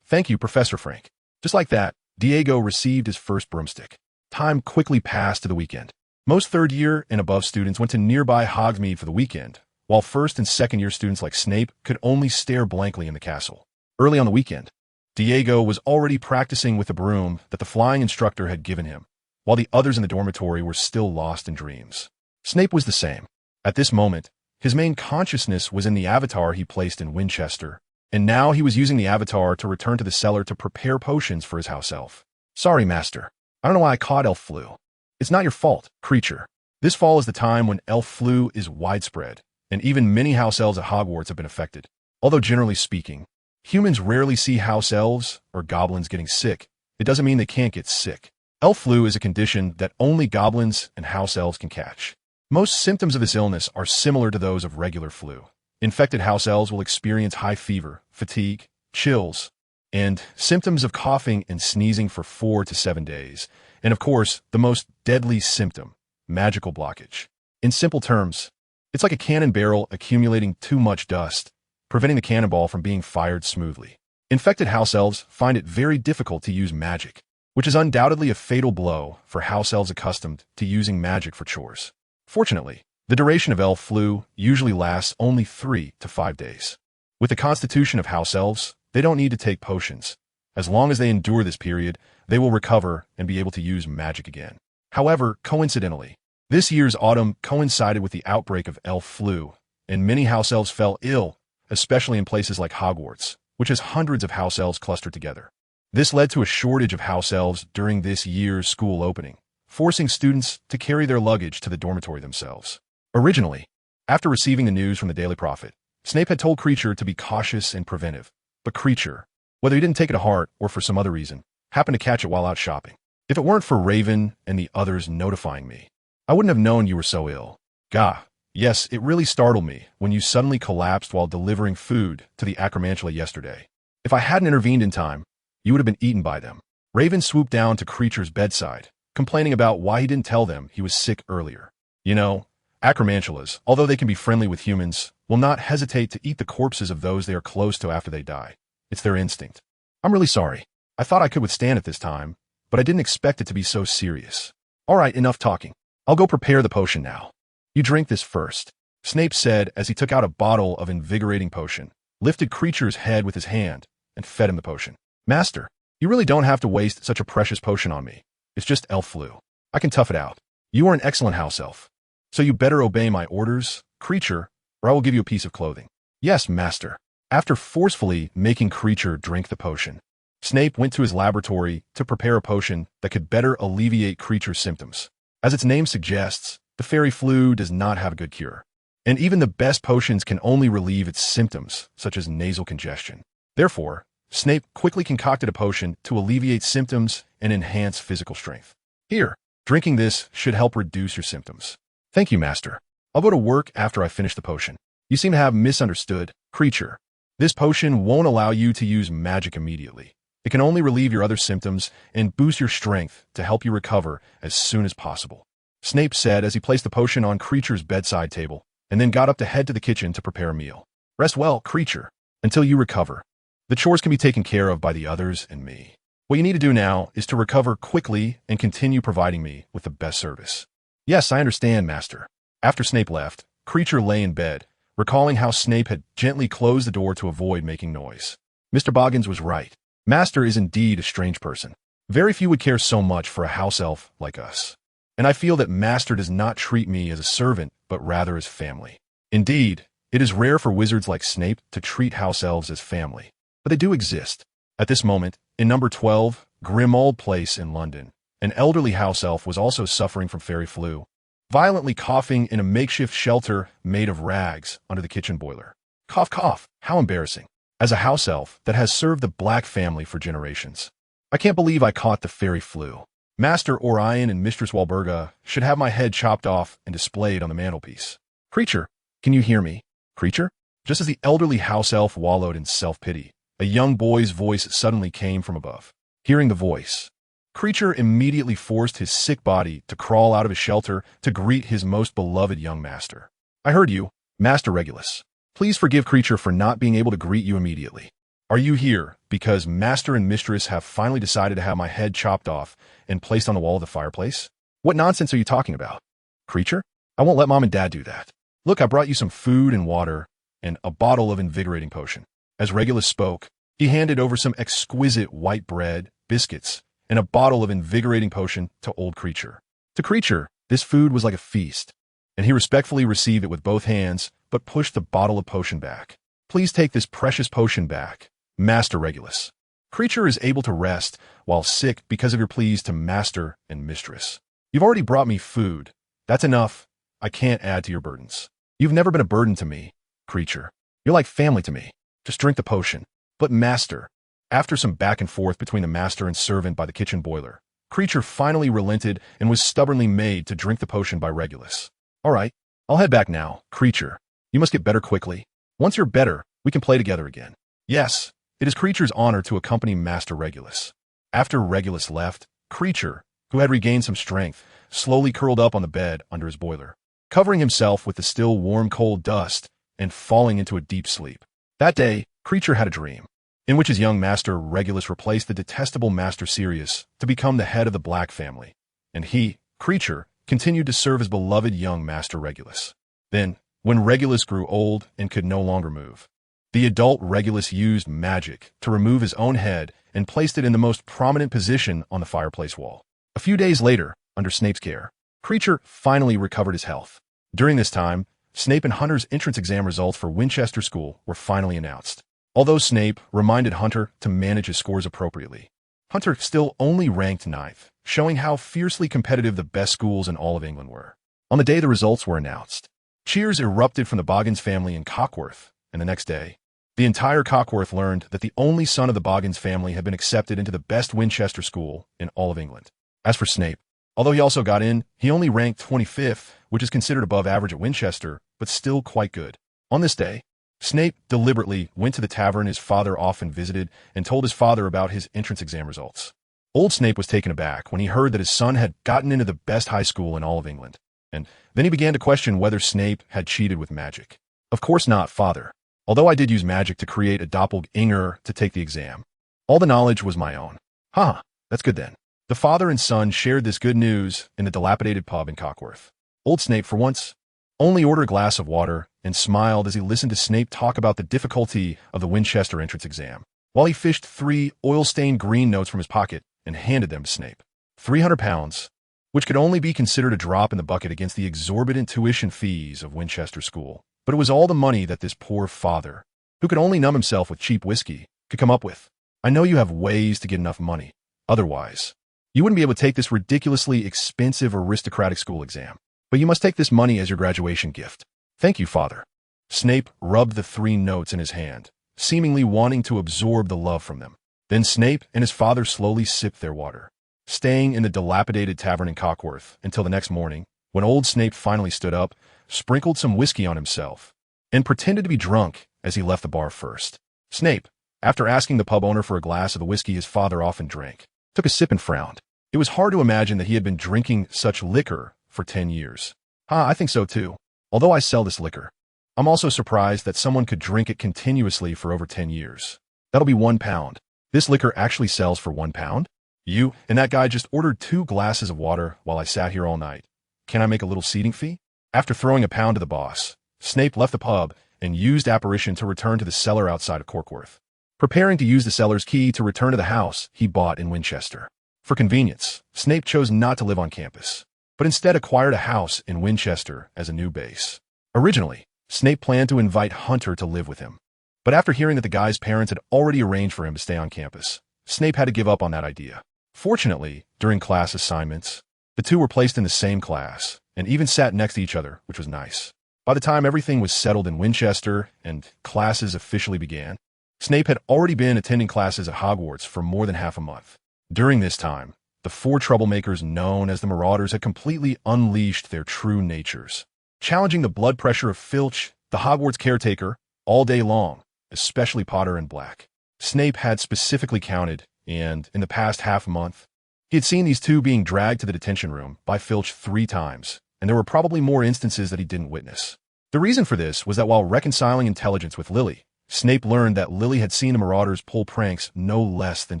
Thank you, Professor Frank. Just like that, Diego received his first broomstick. Time quickly passed to the weekend. Most third-year and above students went to nearby Hogsmeade for the weekend, while first and second-year students like Snape could only stare blankly in the castle. Early on the weekend, Diego was already practicing with the broom that the flying instructor had given him, while the others in the dormitory were still lost in dreams. Snape was the same. At this moment, his main consciousness was in the avatar he placed in Winchester, and now he was using the avatar to return to the cellar to prepare potions for his house elf. Sorry, Master. I don't know why I caught elf flu. It's not your fault, creature. This fall is the time when elf flu is widespread, and even many house elves at Hogwarts have been affected. Although generally speaking, humans rarely see house elves or goblins getting sick, it doesn't mean they can't get sick. Elf flu is a condition that only goblins and house elves can catch. Most symptoms of this illness are similar to those of regular flu. Infected house elves will experience high fever, fatigue, chills, and symptoms of coughing and sneezing for 4 to 7 days. And of course, the most deadly symptom, magical blockage. In simple terms, it's like a cannon barrel accumulating too much dust, preventing the cannonball from being fired smoothly. Infected house elves find it very difficult to use magic, which is undoubtedly a fatal blow for house elves accustomed to using magic for chores. Fortunately, the duration of elf flu usually lasts only 3 to 5 days. With the constitution of house elves, they don't need to take potions. As long as they endure this period, they will recover and be able to use magic again. However, coincidentally, this year's autumn coincided with the outbreak of elf flu, and many house elves fell ill, especially in places like Hogwarts, which has hundreds of house elves clustered together. This led to a shortage of house elves during this year's school opening, forcing students to carry their luggage to the dormitory themselves. Originally, after receiving the news from the Daily Prophet, Snape had told Kreacher to be cautious and preventive, but Kreacher, whether he didn't take it to heart or for some other reason, happened to catch it while out shopping. If it weren't for Raven and the others notifying me, I wouldn't have known you were so ill. Gah, yes, it really startled me when you suddenly collapsed while delivering food to the Acromantula yesterday. If I hadn't intervened in time, you would have been eaten by them. Raven swooped down to Kreacher's bedside, complaining about why he didn't tell them he was sick earlier. You know, Acromantulas, although they can be friendly with humans, will not hesitate to eat the corpses of those they are close to after they die. It's their instinct. I'm really sorry. I thought I could withstand it this time, but I didn't expect it to be so serious. All right, enough talking. I'll go prepare the potion now. You drink this first, Snape said as he took out a bottle of invigorating potion, lifted Kreacher's head with his hand, and fed him the potion. Master, you really don't have to waste such a precious potion on me. It's just elf flu. I can tough it out. You are an excellent house elf. So you better obey my orders, creature, or I will give you a piece of clothing. Yes, master. After forcefully making creature drink the potion, Snape went to his laboratory to prepare a potion that could better alleviate creature's symptoms. As its name suggests, the fairy flu does not have a good cure. And even the best potions can only relieve its symptoms, such as nasal congestion. Therefore, Snape quickly concocted a potion to alleviate symptoms and enhance physical strength. Here, drinking this should help reduce your symptoms. Thank you, master. I'll go to work after I finish the potion. You seem to have misunderstood, creature. This potion won't allow you to use magic immediately. It can only relieve your other symptoms and boost your strength to help you recover as soon as possible. Snape said as he placed the potion on creature's bedside table, and then got up to head to the kitchen to prepare a meal. Rest well, creature, until you recover. The chores can be taken care of by the others and me. What you need to do now is to recover quickly and continue providing me with the best service. Yes, I understand, master. After Snape left, creature lay in bed, recalling how Snape had gently closed the door to avoid making noise. Mr. Boggins was right. Master is indeed a strange person. Very few would care so much for a house elf like us. And I feel that Master does not treat me as a servant, but rather as family. Indeed, it is rare for wizards like Snape to treat house elves as family. But they do exist. At this moment, in number 12, Grindelwald Place in London, an elderly house elf was also suffering from fairy flu, violently coughing in a makeshift shelter made of rags under the kitchen boiler. Cough, cough, how embarrassing. As a house elf that has served the Black family for generations, I can't believe I caught the fairy flu. Master Orion and Mistress Walburga should have my head chopped off and displayed on the mantelpiece. Creature, can you hear me? Creature? Just as the elderly house elf wallowed in self-pity, a young boy's voice suddenly came from above. Hearing the voice, Creature immediately forced his sick body to crawl out of his shelter to greet his most beloved young master. I heard you, Master Regulus. Please forgive Creature for not being able to greet you immediately. Are you here because Master and Mistress have finally decided to have my head chopped off and placed on the wall of the fireplace? What nonsense are you talking about? Creature, I won't let Mom and Dad do that. Look, I brought you some food and water and a bottle of invigorating potion. As Regulus spoke, he handed over some exquisite white bread, biscuits, and a bottle of invigorating potion to old Creature. To Creature, this food was like a feast, and he respectfully received it with both hands, but pushed the bottle of potion back. Please take this precious potion back, Master Regulus. Creature is able to rest while sick because of your pleas to Master and Mistress. You've already brought me food. That's enough. I can't add to your burdens. You've never been a burden to me, Creature. You're like family to me. Just drink the potion. But Master, after some back and forth between the master and servant by the kitchen boiler, Creature finally relented and was stubbornly made to drink the potion by Regulus. All right, I'll head back now, Creature. You must get better quickly. Once you're better, we can play together again. Yes, it is Creature's honor to accompany Master Regulus. After Regulus left, Creature, who had regained some strength, slowly curled up on the bed under his boiler, covering himself with the still warm cold dust and falling into a deep sleep. That day, Creature had a dream, in which his young master Regulus replaced the detestable Master Sirius to become the head of the Black family, and he, Creature, continued to serve his beloved young Master Regulus. Then, when Regulus grew old and could no longer move, the adult Regulus used magic to remove his own head and placed it in the most prominent position on the fireplace wall. A few days later, under Snape's care, Creature finally recovered his health. During this time, Snape and Hunter's entrance exam results for Winchester School were finally announced. Although Snape reminded Hunter to manage his scores appropriately, Hunter still only ranked 9th, showing how fiercely competitive the best schools in all of England were. On the day the results were announced, cheers erupted from the Boggins family in Cockworth, and the next day, the entire Cockworth learned that the only son of the Boggins family had been accepted into the best Winchester school in all of England. As for Snape, although he also got in, he only ranked 25th, which is considered above average at Winchester, but still quite good. On this day, Snape deliberately went to the tavern his father often visited and told his father about his entrance exam results. Old Snape was taken aback when he heard that his son had gotten into the best high school in all of England, and then he began to question whether Snape had cheated with magic. Of course not, father. Although I did use magic to create a doppelganger to take the exam, all the knowledge was my own. Huh, that's good then. The father and son shared this good news in the dilapidated pub in Cockworth. Old Snape, for once, only ordered a glass of water and smiled as he listened to Snape talk about the difficulty of the Winchester entrance exam. while he fished 3 oil-stained green notes from his pocket and handed them to Snape. 300 pounds, which could only be considered a drop in the bucket against the exorbitant tuition fees of Winchester School. But it was all the money that this poor father, who could only numb himself with cheap whiskey, could come up with. I know you have ways to get enough money. Otherwise, you wouldn't be able to take this ridiculously expensive aristocratic school exam. But you must take this money as your graduation gift. Thank you, Father. Snape rubbed the 3 notes in his hand, seemingly wanting to absorb the love from them. Then Snape and his father slowly sipped their water, staying in the dilapidated tavern in Cockworth until the next morning, when old Snape finally stood up, sprinkled some whiskey on himself, and pretended to be drunk as he left the bar first. Snape, after asking the pub owner for a glass of the whiskey his father often drank, took a sip and frowned. It was hard to imagine that he had been drinking such liquor for 10 years. I think so too. Although I sell this liquor, I'm also surprised that someone could drink it continuously for over 10 years. That'll be £1. This liquor actually sells for £1? You and that guy just ordered 2 glasses of water while I sat here all night. Can I make a little seating fee? After throwing £1 to the boss, Snape left the pub and used apparition to return to the cellar outside of Corkworth, preparing to use the cellar's key to return to the house he bought in Winchester. For convenience, Snape chose not to live on campus, but instead acquired a house in Winchester as a new base. Originally, Snape planned to invite Hunter to live with him, but after hearing that the guy's parents had already arranged for him to stay on campus, Snape had to give up on that idea. Fortunately, during class assignments, the two were placed in the same class and even sat next to each other, which was nice. By the time everything was settled in Winchester and classes officially began, Snape had already been attending classes at Hogwarts for more than half a month. During this time, the 4 troublemakers known as the Marauders had completely unleashed their true natures, challenging the blood pressure of Filch, the Hogwarts caretaker, all day long, especially Potter and Black. Snape had specifically counted, and in the past half-month, he had seen these 2 being dragged to the detention room by Filch 3 times, and there were probably more instances that he didn't witness. The reason for this was that while reconciling intelligence with Lily, Snape learned that Lily had seen the Marauders pull pranks no less than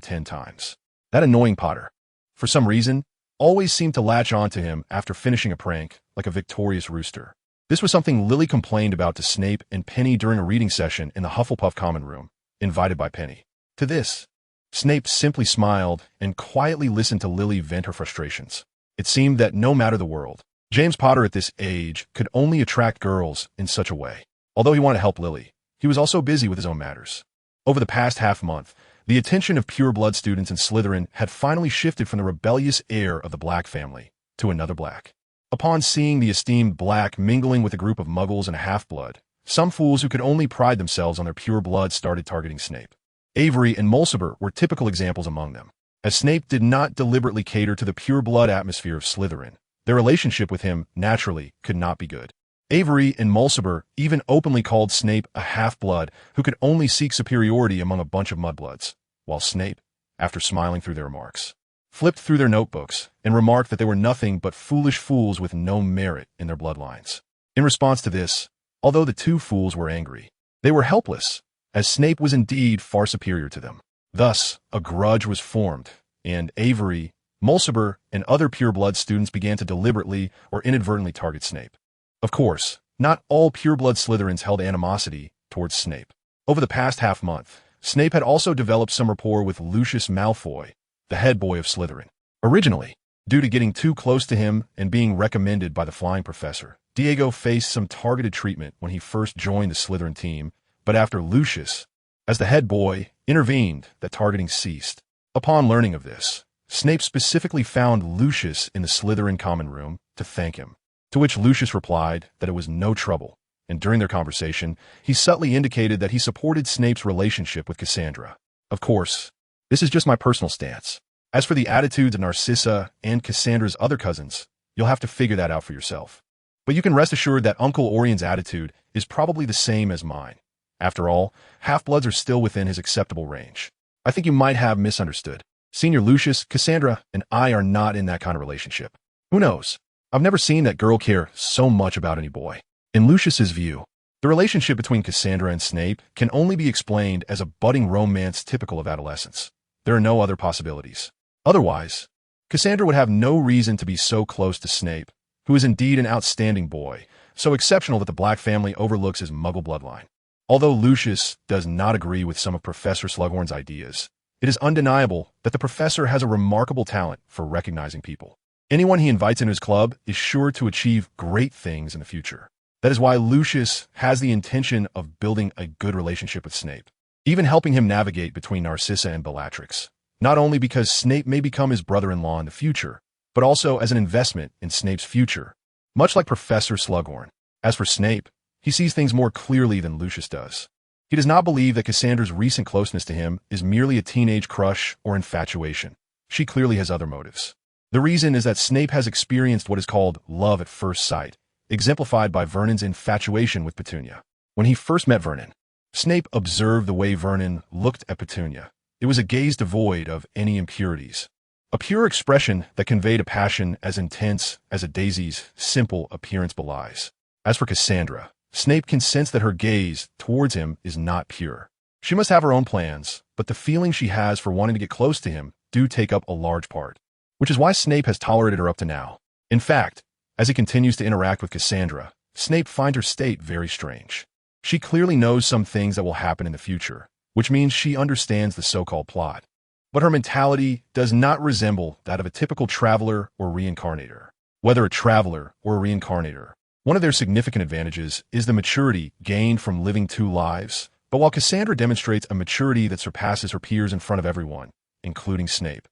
10 times. That annoying Potter, for some reason, always seemed to latch on to him after finishing a prank, like a victorious rooster. This was something Lily complained about to Snape and Penny during a reading session in the Hufflepuff common room, invited by Penny. To this, Snape simply smiled and quietly listened to Lily vent her frustrations. It seemed that no matter the world, James Potter at this age could only attract girls in such a way. Although he wanted to help Lily, he was also busy with his own matters. Over the past half-month, the attention of pure-blood students in Slytherin had finally shifted from the rebellious heir of the Black family to another Black. Upon seeing the esteemed Black mingling with a group of muggles and a half-blood, some fools who could only pride themselves on their pure blood started targeting Snape. Avery and Mulciber were typical examples among them. As Snape did not deliberately cater to the pure-blood atmosphere of Slytherin, their relationship with him, naturally, could not be good. Avery and Mulciber even openly called Snape a half-blood who could only seek superiority among a bunch of mudbloods, while Snape, after smiling through their remarks, flipped through their notebooks and remarked that they were nothing but foolish fools with no merit in their bloodlines. In response to this, although the 2 fools were angry, they were helpless, as Snape was indeed far superior to them. Thus, a grudge was formed, and Avery, Mulciber, and other pure-blood students began to deliberately or inadvertently target Snape. Of course, not all pure-blood Slytherins held animosity towards Snape. Over the past half-month, Snape had also developed some rapport with Lucius Malfoy, the head boy of Slytherin. Originally, due to getting too close to him and being recommended by the flying professor, Diego faced some targeted treatment when he first joined the Slytherin team, but after Lucius, as the head boy, intervened, that targeting ceased. Upon learning of this, Snape specifically found Lucius in the Slytherin common room to thank him, to which Lucius replied that it was no trouble, and during their conversation, he subtly indicated that he supported Snape's relationship with Cassandra. Of course, this is just my personal stance. As for the attitudes of Narcissa and Cassandra's other cousins, you'll have to figure that out for yourself. But you can rest assured that Uncle Orion's attitude is probably the same as mine. After all, half-bloods are still within his acceptable range. I think you might have misunderstood. Senior Lucius, Cassandra, and I are not in that kind of relationship. Who knows? I've never seen that girl care so much about any boy. In Lucius's view, the relationship between Cassandra and Snape can only be explained as a budding romance typical of adolescence. There are no other possibilities. Otherwise, Cassandra would have no reason to be so close to Snape, who is indeed an outstanding boy, so exceptional that the Black family overlooks his Muggle bloodline. Although Lucius does not agree with some of Professor Slughorn's ideas, it is undeniable that the professor has a remarkable talent for recognizing people. Anyone he invites into his club is sure to achieve great things in the future. That is why Lucius has the intention of building a good relationship with Snape, even helping him navigate between Narcissa and Bellatrix, not only because Snape may become his brother-in-law in the future, but also as an investment in Snape's future, much like Professor Slughorn. As for Snape, he sees things more clearly than Lucius does. He does not believe that Cassandra's recent closeness to him is merely a teenage crush or infatuation. She clearly has other motives. The reason is that Snape has experienced what is called love at first sight, exemplified by Vernon's infatuation with Petunia. When he first met Vernon, Snape observed the way Vernon looked at Petunia. It was a gaze devoid of any impurities, a pure expression that conveyed a passion as intense as a daisy's simple appearance belies. As for Cassandra, Snape can sense that her gaze towards him is not pure. She must have her own plans, but the feeling she has for wanting to get close to him do take up a large part, which is why Snape has tolerated her up to now. In fact, as he continues to interact with Cassandra, Snape finds her state very strange. She clearly knows some things that will happen in the future, which means she understands the so-called plot. But her mentality does not resemble that of a typical traveler or reincarnator. Whether a traveler or a reincarnator, one of their significant advantages is the maturity gained from living two lives, but while Cassandra demonstrates a maturity that surpasses her peers in front of everyone, including Snape,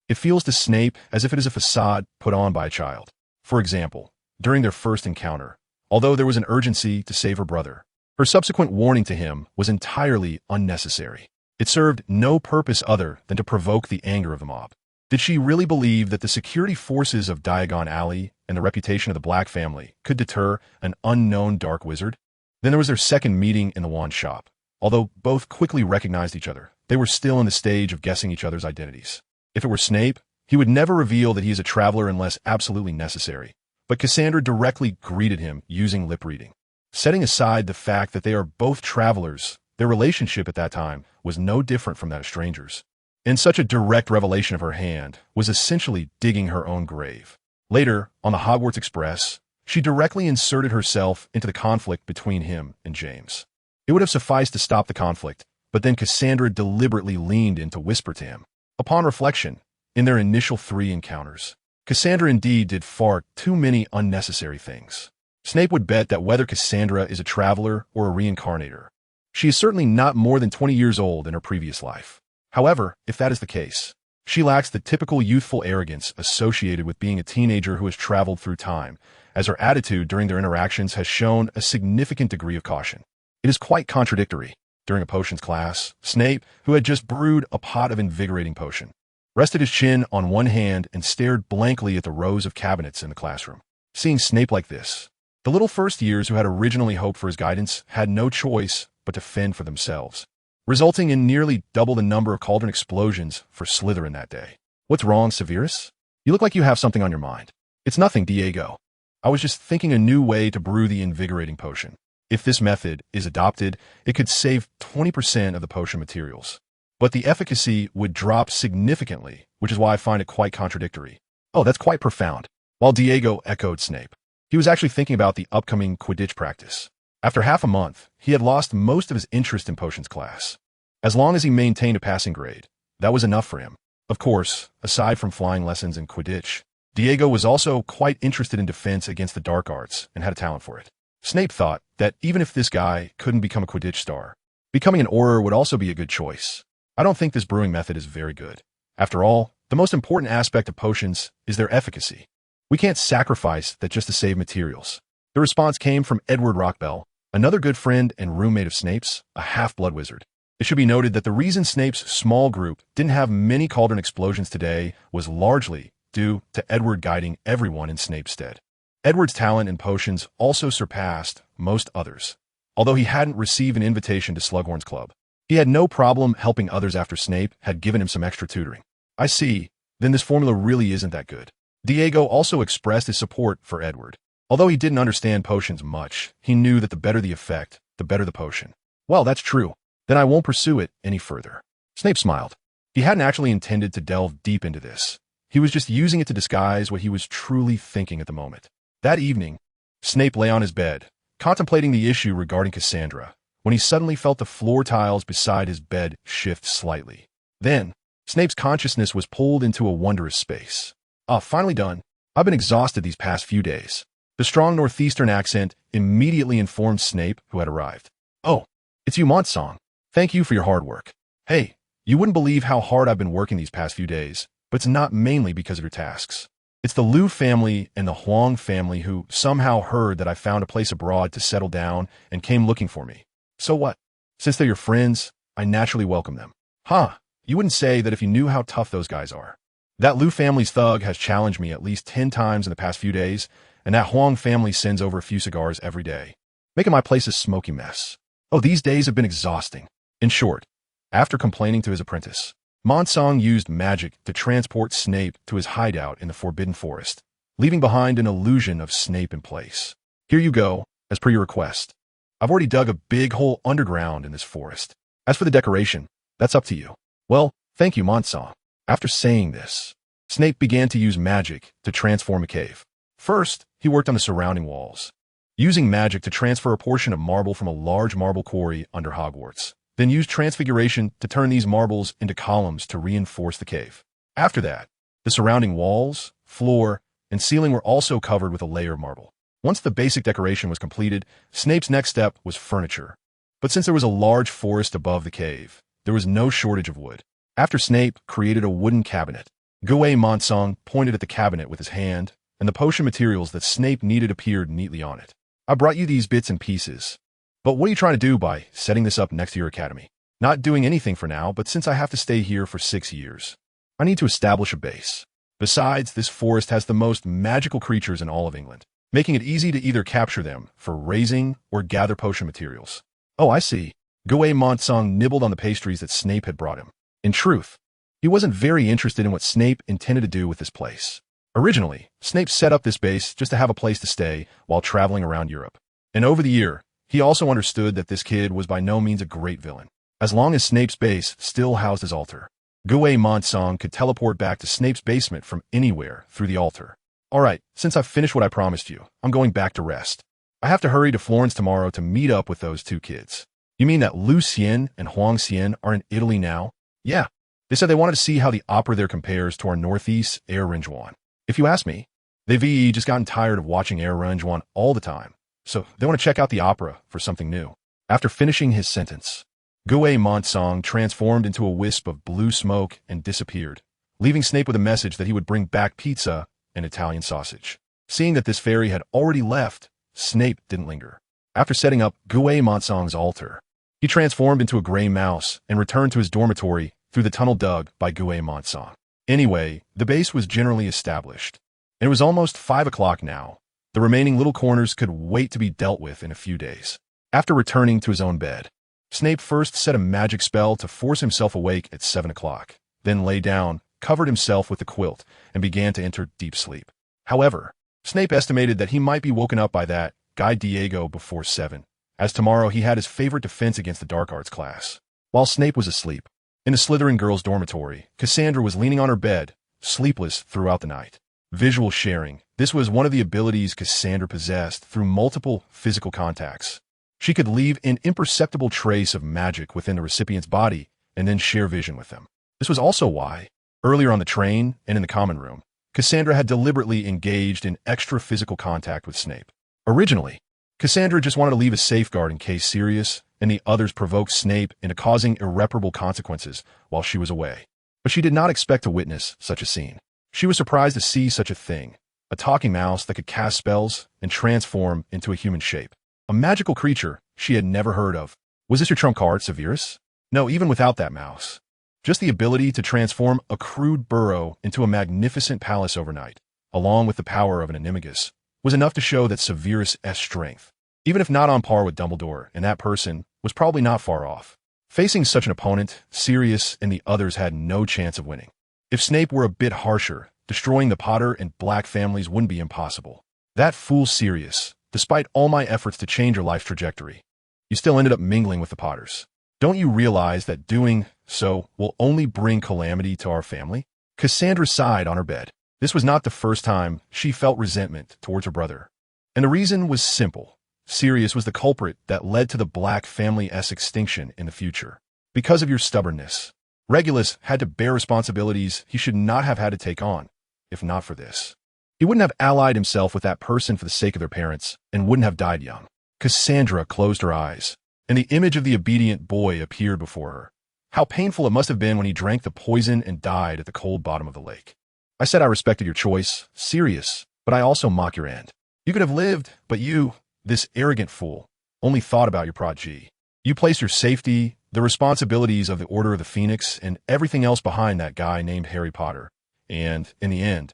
it feels to Snape as if it is a facade put on by a child. For example, during their first encounter, although there was an urgency to save her brother, her subsequent warning to him was entirely unnecessary. It served no purpose other than to provoke the anger of the mob. Did she really believe that the security forces of Diagon Alley and the reputation of the Black family could deter an unknown dark wizard? Then there was their second meeting in the wand shop. Although both quickly recognized each other, they were still in the stage of guessing each other's identities. If it were Snape, he would never reveal that he is a traveler unless absolutely necessary. But Cassandra directly greeted him using lip reading. Setting aside the fact that they are both travelers, their relationship at that time was no different from that of strangers. And such a direct revelation of her hand was essentially digging her own grave. Later, on the Hogwarts Express, she directly inserted herself into the conflict between him and James. It would have sufficed to stop the conflict, but then Cassandra deliberately leaned in to whisper to him. Upon reflection, in their initial 3 encounters, Cassandra indeed did far too many unnecessary things. Snape would bet that whether Cassandra is a traveler or a reincarnator, she is certainly not more than 20 years old in her previous life. However, if that is the case, she lacks the typical youthful arrogance associated with being a teenager who has traveled through time, as her attitude during their interactions has shown a significant degree of caution. It is quite contradictory. During a potions class, Snape, who had just brewed a pot of invigorating potion, rested his chin on one hand and stared blankly at the rows of cabinets in the classroom. Seeing Snape like this, the little first years who had originally hoped for his guidance had no choice but to fend for themselves, resulting in nearly double the number of cauldron explosions for Slytherin that day. What's wrong, Severus? You look like you have something on your mind. It's nothing, Diego. I was just thinking a new way to brew the invigorating potion. If this method is adopted, it could save 20% of the potion materials. But the efficacy would drop significantly, which is why I find it quite contradictory. Oh, that's quite profound. While Diego echoed Snape, he was actually thinking about the upcoming Quidditch practice. After half a month, he had lost most of his interest in potions class. As long as he maintained a passing grade, that was enough for him. Of course, aside from flying lessons in Quidditch, Diego was also quite interested in defense against the dark arts and had a talent for it. Snape thought that even if this guy couldn't become a Quidditch star, becoming an Auror would also be a good choice. I don't think this brewing method is very good. After all, the most important aspect of potions is their efficacy. We can't sacrifice that just to save materials. The response came from Edward Rockbell, another good friend and roommate of Snape's, a half-blood wizard. It should be noted that the reason Snape's small group didn't have many cauldron explosions today was largely due to Edward guiding everyone in Snape's stead. Edward's talent in potions also surpassed most others. Although he hadn't received an invitation to Slughorn's club, he had no problem helping others after Snape had given him some extra tutoring. I see, then this formula really isn't that good. Diego also expressed his support for Edward. Although he didn't understand potions much, he knew that the better the effect, the better the potion. Well, that's true. Then I won't pursue it any further. Snape smiled. He hadn't actually intended to delve deep into this. He was just using it to disguise what he was truly thinking at the moment. That evening, Snape lay on his bed, contemplating the issue regarding Cassandra, when he suddenly felt the floor tiles beside his bed shift slightly. Then, Snape's consciousness was pulled into a wondrous space. "Ah, finally done. I've been exhausted these past few days." The strong northeastern accent immediately informed Snape, who had arrived. "Oh, it's you, Monsong. Thank you for your hard work. Hey, you wouldn't believe how hard I've been working these past few days, but it's not mainly because of your tasks. It's the Liu family and the Huang family who somehow heard that I found a place abroad to settle down and came looking for me. So what? Since they're your friends, I naturally welcome them." "Huh, you wouldn't say that if you knew how tough those guys are. That Liu family's thug has challenged me at least 10 times in the past few days, and that Huang family sends over a few cigars every day, making my place a smoky mess. Oh, these days have been exhausting." In short, after complaining to his apprentice, Monsong used magic to transport Snape to his hideout in the Forbidden Forest, leaving behind an illusion of Snape in place. "Here you go, as per your request. I've already dug a big hole underground in this forest. As for the decoration, that's up to you." "Well, thank you, Monsong." After saying this, Snape began to use magic to transform a cave. First, he worked on the surrounding walls, using magic to transfer a portion of marble from a large marble quarry under Hogwarts, then used transfiguration to turn these marbles into columns to reinforce the cave. After that, the surrounding walls, floor, and ceiling were also covered with a layer of marble. Once the basic decoration was completed, Snape's next step was furniture. But since there was a large forest above the cave, there was no shortage of wood. After Snape created a wooden cabinet, Monsong pointed at the cabinet with his hand, and the potion materials that Snape needed appeared neatly on it. "I brought you these bits and pieces. But what are you trying to do by setting this up next to your academy?" "Not doing anything for now, but since I have to stay here for 6 years, I need to establish a base. Besides, this forest has the most magical creatures in all of England, making it easy to either capture them for raising or gather potion materials." "Oh, I see." Monsong nibbled on the pastries that Snape had brought him. In truth, he wasn't very interested in what Snape intended to do with this place. Originally, Snape set up this base just to have a place to stay while traveling around Europe. And over the year, he also understood that this kid was by no means a great villain. As long as Snape's base still housed his altar, Monsong could teleport back to Snape's basement from anywhere through the altar. "All right, since I've finished what I promised you, I'm going back to rest. I have to hurry to Florence tomorrow to meet up with those 2 kids." "You mean that Liu Xian and Huang Xian are in Italy now?" "Yeah. They said they wanted to see how the opera there compares to our Northeast Air Rinjuan. If you ask me, they've just gotten tired of watching Air Rinjuan all the time, so they want to check out the opera for something new." After finishing his sentence, Monsong transformed into a wisp of blue smoke and disappeared, leaving Snape with a message that he would bring back pizza and Italian sausage. Seeing that this fairy had already left, Snape didn't linger. After setting up Monsong's altar, he transformed into a gray mouse and returned to his dormitory through the tunnel dug by Monsong. Anyway, the base was generally established, and it was almost 5 o'clock now. The remaining little corners could wait to be dealt with in a few days. After returning to his own bed, Snape first set a magic spell to force himself awake at 7 o'clock, then lay down, covered himself with the quilt, and began to enter deep sleep. However, Snape estimated that he might be woken up by that guy Diego before 7, as tomorrow he had his favorite defense against the dark arts class. While Snape was asleep, in the Slytherin girls' dormitory, Cassandra was leaning on her bed, sleepless throughout the night. Visual sharing. This was one of the abilities Cassandra possessed through multiple physical contacts. She could leave an imperceptible trace of magic within the recipient's body and then share vision with them. This was also why, earlier on the train and in the common room, Cassandra had deliberately engaged in extra physical contact with Snape. Originally, Cassandra just wanted to leave a safeguard in case Sirius and the others provoked Snape into causing irreparable consequences while she was away. But she did not expect to witness such a scene. She was surprised to see such a thing, a talking mouse that could cast spells and transform into a human shape. A magical creature she had never heard of. Was this your trump card, Severus? No, even without that mouse. Just the ability to transform a crude burrow into a magnificent palace overnight, along with the power of an animagus, was enough to show that Severus' strength, even if not on par with Dumbledore, and that person was probably not far off. Facing such an opponent, Sirius and the others had no chance of winning. If Snape were a bit harsher, destroying the Potter and Black families wouldn't be impossible. That fool Sirius, despite all my efforts to change your life's trajectory, you still ended up mingling with the Potters. Don't you realize that doing so will only bring calamity to our family? Cassandra sighed on her bed. This was not the first time she felt resentment towards her brother. And the reason was simple. Sirius was the culprit that led to the Black family's extinction in the future. Because of your stubbornness, Regulus had to bear responsibilities he should not have had to take on, if not for this. He wouldn't have allied himself with that person for the sake of their parents, and wouldn't have died young. Cassandra closed her eyes, and the image of the obedient boy appeared before her. How painful it must have been when he drank the poison and died at the cold bottom of the lake. I said I respected your choice, Sirius, but I also mock your end. You could have lived, but you, this arrogant fool, only thought about your progeny. You placed your safety, the responsibilities of the Order of the Phoenix, and everything else behind that guy named Harry Potter. And, in the end,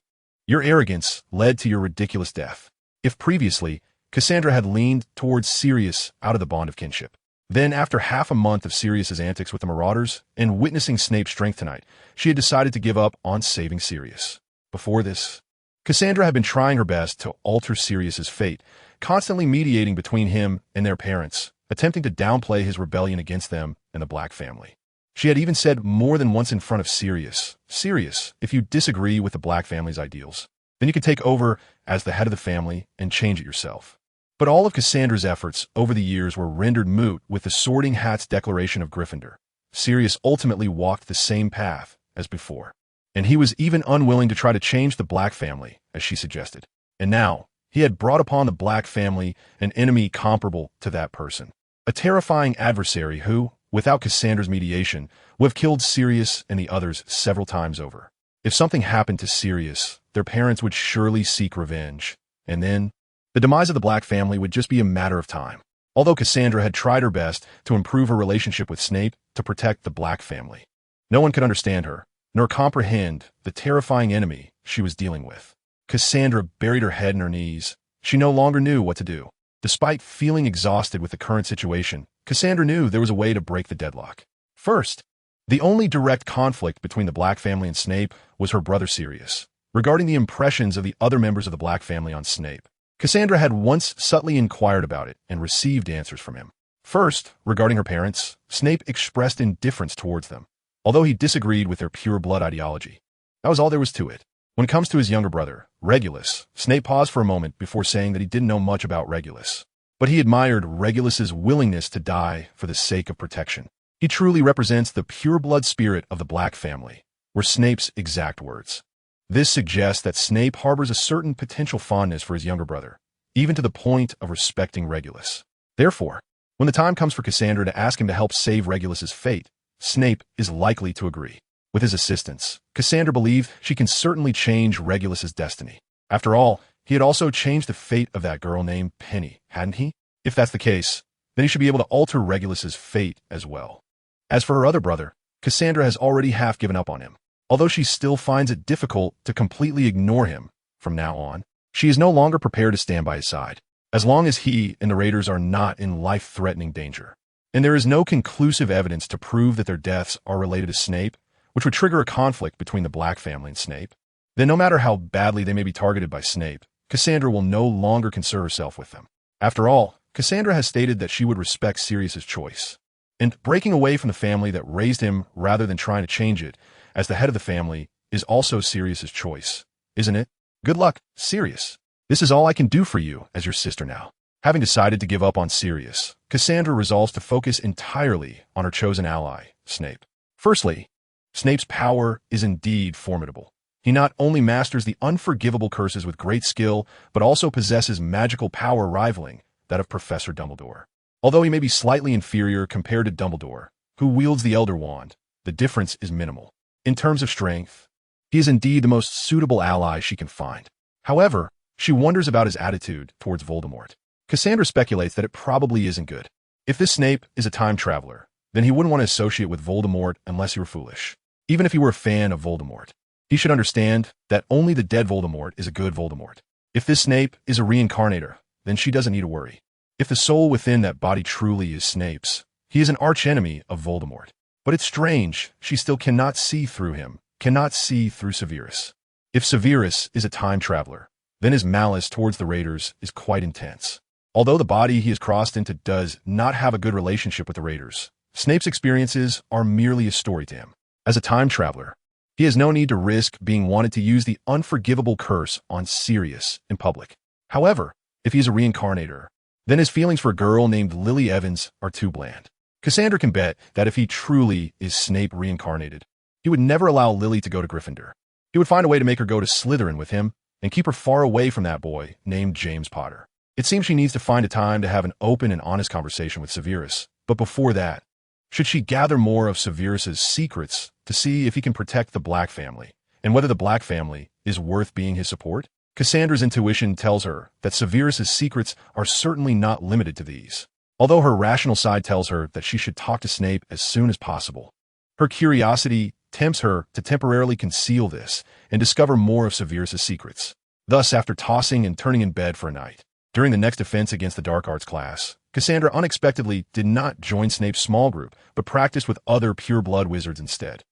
your arrogance led to your ridiculous death. If previously, Cassandra had leaned towards Sirius out of the bond of kinship. Then, after half a month of Sirius's antics with the Marauders, and witnessing Snape's strength tonight, she had decided to give up on saving Sirius. Before this, Cassandra had been trying her best to alter Sirius's fate, constantly mediating between him and their parents, attempting to downplay his rebellion against them and the Black family. She had even said more than once in front of Sirius, Sirius, if you disagree with the Black family's ideals, then you can take over as the head of the family and change it yourself. But all of Cassandra's efforts over the years were rendered moot with the Sorting Hat's declaration of Gryffindor. Sirius ultimately walked the same path as before, and he was even unwilling to try to change the Black family, as she suggested. And now, he had brought upon the Black family an enemy comparable to that person. A terrifying adversary who, without Cassandra's mediation, would have killed Sirius and the others several times over. If something happened to Sirius, their parents would surely seek revenge, and then the demise of the Black family would just be a matter of time. Although Cassandra had tried her best to improve her relationship with Snape to protect the Black family, no one could understand her, nor comprehend the terrifying enemy she was dealing with. Cassandra buried her head in her knees. She no longer knew what to do. Despite feeling exhausted with the current situation, Cassandra knew there was a way to break the deadlock. First, the only direct conflict between the Black family and Snape was her brother Sirius, regarding the impressions of the other members of the Black family on Snape. Cassandra had once subtly inquired about it and received answers from him. First, regarding her parents, Snape expressed indifference towards them, although he disagreed with their pure-blood ideology. That was all there was to it. When it comes to his younger brother, Regulus, Snape paused for a moment before saying that he didn't know much about Regulus, but he admired Regulus's willingness to die for the sake of protection. He truly represents the pure-blood spirit of the Black family, were Snape's exact words. This suggests that Snape harbors a certain potential fondness for his younger brother, even to the point of respecting Regulus. Therefore, when the time comes for Cassandra to ask him to help save Regulus's fate, Snape is likely to agree. With his assistance, Cassandra believed she can certainly change Regulus's destiny. After all, he had also changed the fate of that girl named Penny, hadn't he? If that's the case, then he should be able to alter Regulus's fate as well. As for her other brother, Cassandra has already half given up on him. Although she still finds it difficult to completely ignore him from now on, she is no longer prepared to stand by his side, as long as he and the Raiders are not in life-threatening danger. And there is no conclusive evidence to prove that their deaths are related to Snape, which would trigger a conflict between the Black family and Snape. Then no matter how badly they may be targeted by Snape, Cassandra will no longer concern herself with them. After all, Cassandra has stated that she would respect Sirius's choice. And breaking away from the family that raised him rather than trying to change it, as the head of the family, is also Sirius's choice, isn't it? Good luck, Sirius. This is all I can do for you as your sister now. Having decided to give up on Sirius, Cassandra resolves to focus entirely on her chosen ally, Snape. Firstly, Snape's power is indeed formidable. He not only masters the unforgivable curses with great skill, but also possesses magical power rivaling that of Professor Dumbledore. Although he may be slightly inferior compared to Dumbledore, who wields the Elder Wand, the difference is minimal. In terms of strength, he is indeed the most suitable ally she can find. However, she wonders about his attitude towards Voldemort. Cassandra speculates that it probably isn't good. If this Snape is a time traveler, then he wouldn't want to associate with Voldemort unless he were foolish. Even if he were a fan of Voldemort, he should understand that only the dead Voldemort is a good Voldemort. If this Snape is a reincarnator, then she doesn't need to worry. If the soul within that body truly is Snape's, he is an archenemy of Voldemort. But it's strange, she still cannot see through him, cannot see through Severus. If Severus is a time traveler, then his malice towards the Raiders is quite intense. Although the body he has crossed into does not have a good relationship with the Raiders, Snape's experiences are merely a story to him. As a time traveler, he has no need to risk being wanted to use the unforgivable curse on Sirius in public. However, if he is a reincarnator, then his feelings for a girl named Lily Evans are too bland. Cassandra can bet that if he truly is Snape reincarnated, he would never allow Lily to go to Gryffindor. He would find a way to make her go to Slytherin with him and keep her far away from that boy named James Potter. It seems she needs to find a time to have an open and honest conversation with Severus, but before that, should she gather more of Severus's secrets to see if he can protect the Black family, and whether the Black family is worth being his support? Cassandra's intuition tells her that Severus's secrets are certainly not limited to these, although her rational side tells her that she should talk to Snape as soon as possible. Her curiosity tempts her to temporarily conceal this and discover more of Severus's secrets. Thus, after tossing and turning in bed for a night, during the next defense against the dark arts class, Cassandra unexpectedly did not join Snape's small group, but practiced with other pure-blood wizards instead.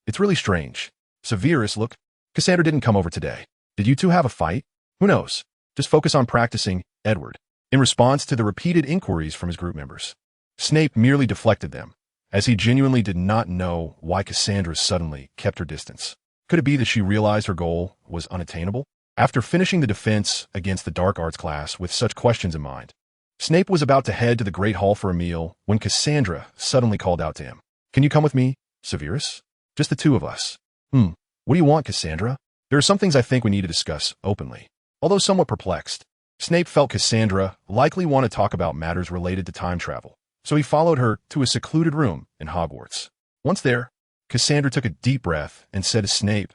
It's really strange. Severus, look, Cassandra didn't come over today. Did you two have a fight? Who knows? Just focus on practicing, Edward. In response to the repeated inquiries from his group members, Snape merely deflected them, as he genuinely did not know why Cassandra suddenly kept her distance. Could it be that she realized her goal was unattainable? After finishing the defense against the dark arts class with such questions in mind, Snape was about to head to the Great Hall for a meal when Cassandra suddenly called out to him. Can you come with me, Severus? Just the two of us. What do you want, Cassandra? There are some things I think we need to discuss openly. Although somewhat perplexed, Snape felt Cassandra likely want to talk about matters related to time travel, so he followed her to a secluded room in Hogwarts. Once there, Cassandra took a deep breath and said to Snape,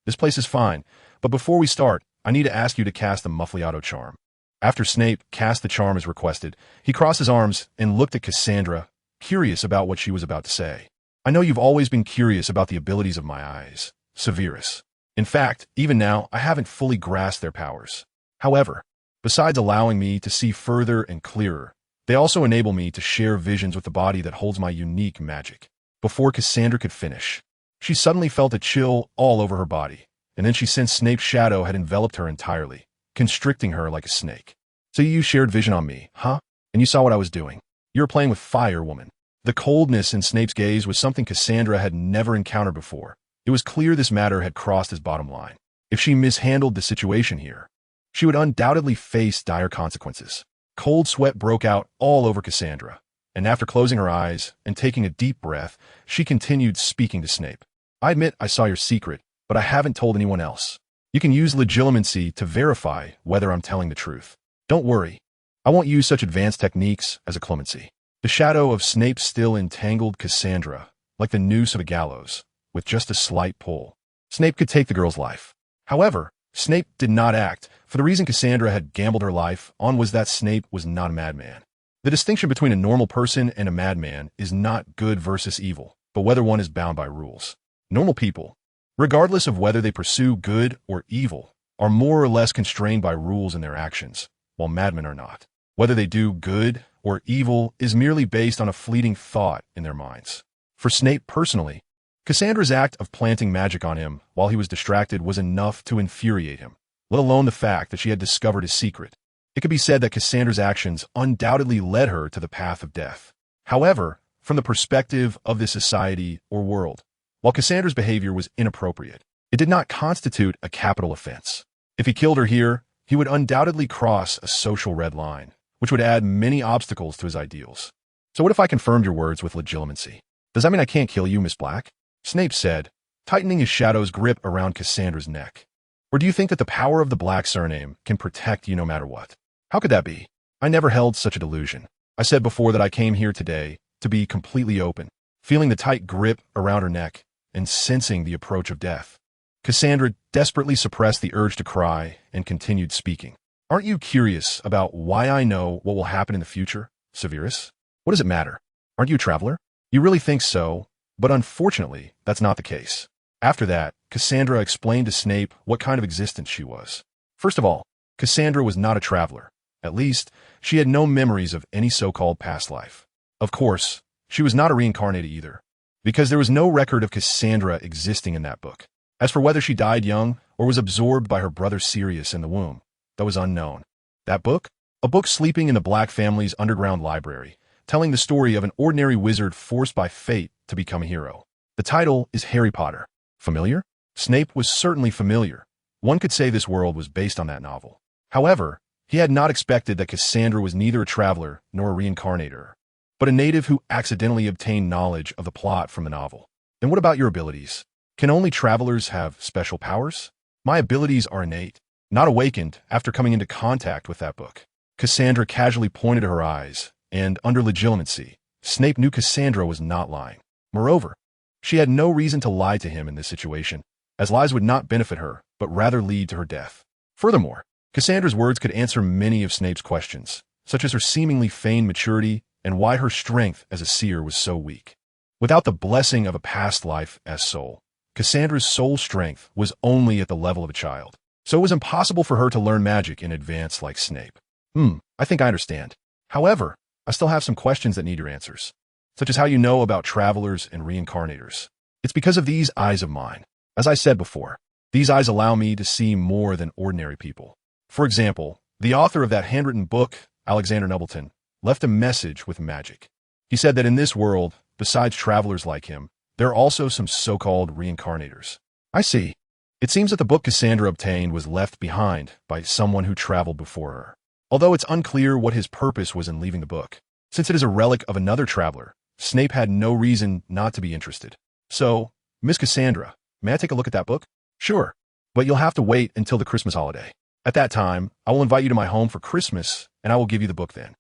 This place is fine, but before we start, I need to ask you to cast the Muffliato charm. After Snape cast the charm as requested, he crossed his arms and looked at Cassandra, curious about what she was about to say. I know you've always been curious about the abilities of my eyes, Severus. In fact, even now, I haven't fully grasped their powers. However, besides allowing me to see further and clearer, they also enable me to share visions with the body that holds my unique magic. Before Cassandra could finish, she suddenly felt a chill all over her body, and then she sensed Snape's shadow had enveloped her entirely, constricting her like a snake. So you shared vision on me, huh? And you saw what I was doing. You were playing with fire, woman. The coldness in Snape's gaze was something Cassandra had never encountered before. It was clear this matter had crossed his bottom line. If she mishandled the situation here, she would undoubtedly face dire consequences. Cold sweat broke out all over Cassandra, and after closing her eyes and taking a deep breath, she continued speaking to Snape. I admit I saw your secret, but I haven't told anyone else. You can use legilimency to verify whether I'm telling the truth. Don't worry. I won't use such advanced techniques as a clemency. The shadow of Snape still entangled Cassandra, like the noose of a gallows, with just a slight pull. Snape could take the girl's life. However, Snape did not act, for the reason Cassandra had gambled her life on was that Snape was not a madman. The distinction between a normal person and a madman is not good versus evil, but whether one is bound by rules. Normal people, regardless of whether they pursue good or evil, are more or less constrained by rules in their actions, while madmen are not. Whether they do good or evil is merely based on a fleeting thought in their minds. For Snape personally, Cassandra's act of planting magic on him while he was distracted was enough to infuriate him, let alone the fact that she had discovered his secret. It could be said that Cassandra's actions undoubtedly led her to the path of death. However, from the perspective of this society or world, while Cassandra's behavior was inappropriate, it did not constitute a capital offense. If he killed her here, he would undoubtedly cross a social red line, which would add many obstacles to his ideals. So what if I confirmed your words with legilimency? Does that mean I can't kill you, Miss Black? Snape said, tightening his shadow's grip around Cassandra's neck. Or do you think that the power of the Black surname can protect you no matter what? How could that be? I never held such a delusion. I said before that I came here today to be completely open, feeling the tight grip around her neck and sensing the approach of death. Cassandra desperately suppressed the urge to cry and continued speaking. Aren't you curious about why I know what will happen in the future, Severus? What does it matter? Aren't you a traveler? You really think so? But unfortunately, that's not the case. After that, Cassandra explained to Snape what kind of existence she was. First of all, Cassandra was not a traveler. At least, she had no memories of any so-called past life. Of course, she was not a reincarnated either, because there was no record of Cassandra existing in that book. As for whether she died young or was absorbed by her brother Sirius in the womb, that was unknown. That book? A book sleeping in the Black family's underground library, telling the story of an ordinary wizard forced by fate to become a hero. The title is Harry Potter. Familiar? Snape was certainly familiar. One could say this world was based on that novel. However, He had not expected that Cassandra was neither a traveler nor a reincarnator, but a native who accidentally obtained knowledge of the plot from the novel. And what about your abilities? Can only travelers have special powers? My abilities are innate, not awakened after coming into contact with that book. Cassandra casually pointed to her eyes, and under legitimacy, Snape knew Cassandra was not lying. Moreover, she had no reason to lie to him in this situation, as lies would not benefit her, but rather lead to her death. Furthermore, Cassandra's words could answer many of Snape's questions, such as her seemingly feigned maturity and why her strength as a seer was so weak. Without the blessing of a past life as soul, Cassandra's soul strength was only at the level of a child, so it was impossible for her to learn magic in advance like Snape. I think I understand. However, I still have some questions that need your answers, such as how you know about travelers and reincarnators. It's because of these eyes of mine. As I said before, these eyes allow me to see more than ordinary people. For example, the author of that handwritten book, Alexander Nebleton, left a message with magic. He said that in this world, besides travelers like him, there are also some so-called reincarnators. I see. It seems that the book Cassandra obtained was left behind by someone who traveled before her. Although it's unclear what his purpose was in leaving the book, since it is a relic of another traveler, Snape had no reason not to be interested. So, Miss Cassandra, may I take a look at that book? Sure, but you'll have to wait until the Christmas holiday. At that time, I will invite you to my home for Christmas, and I will give you the book then.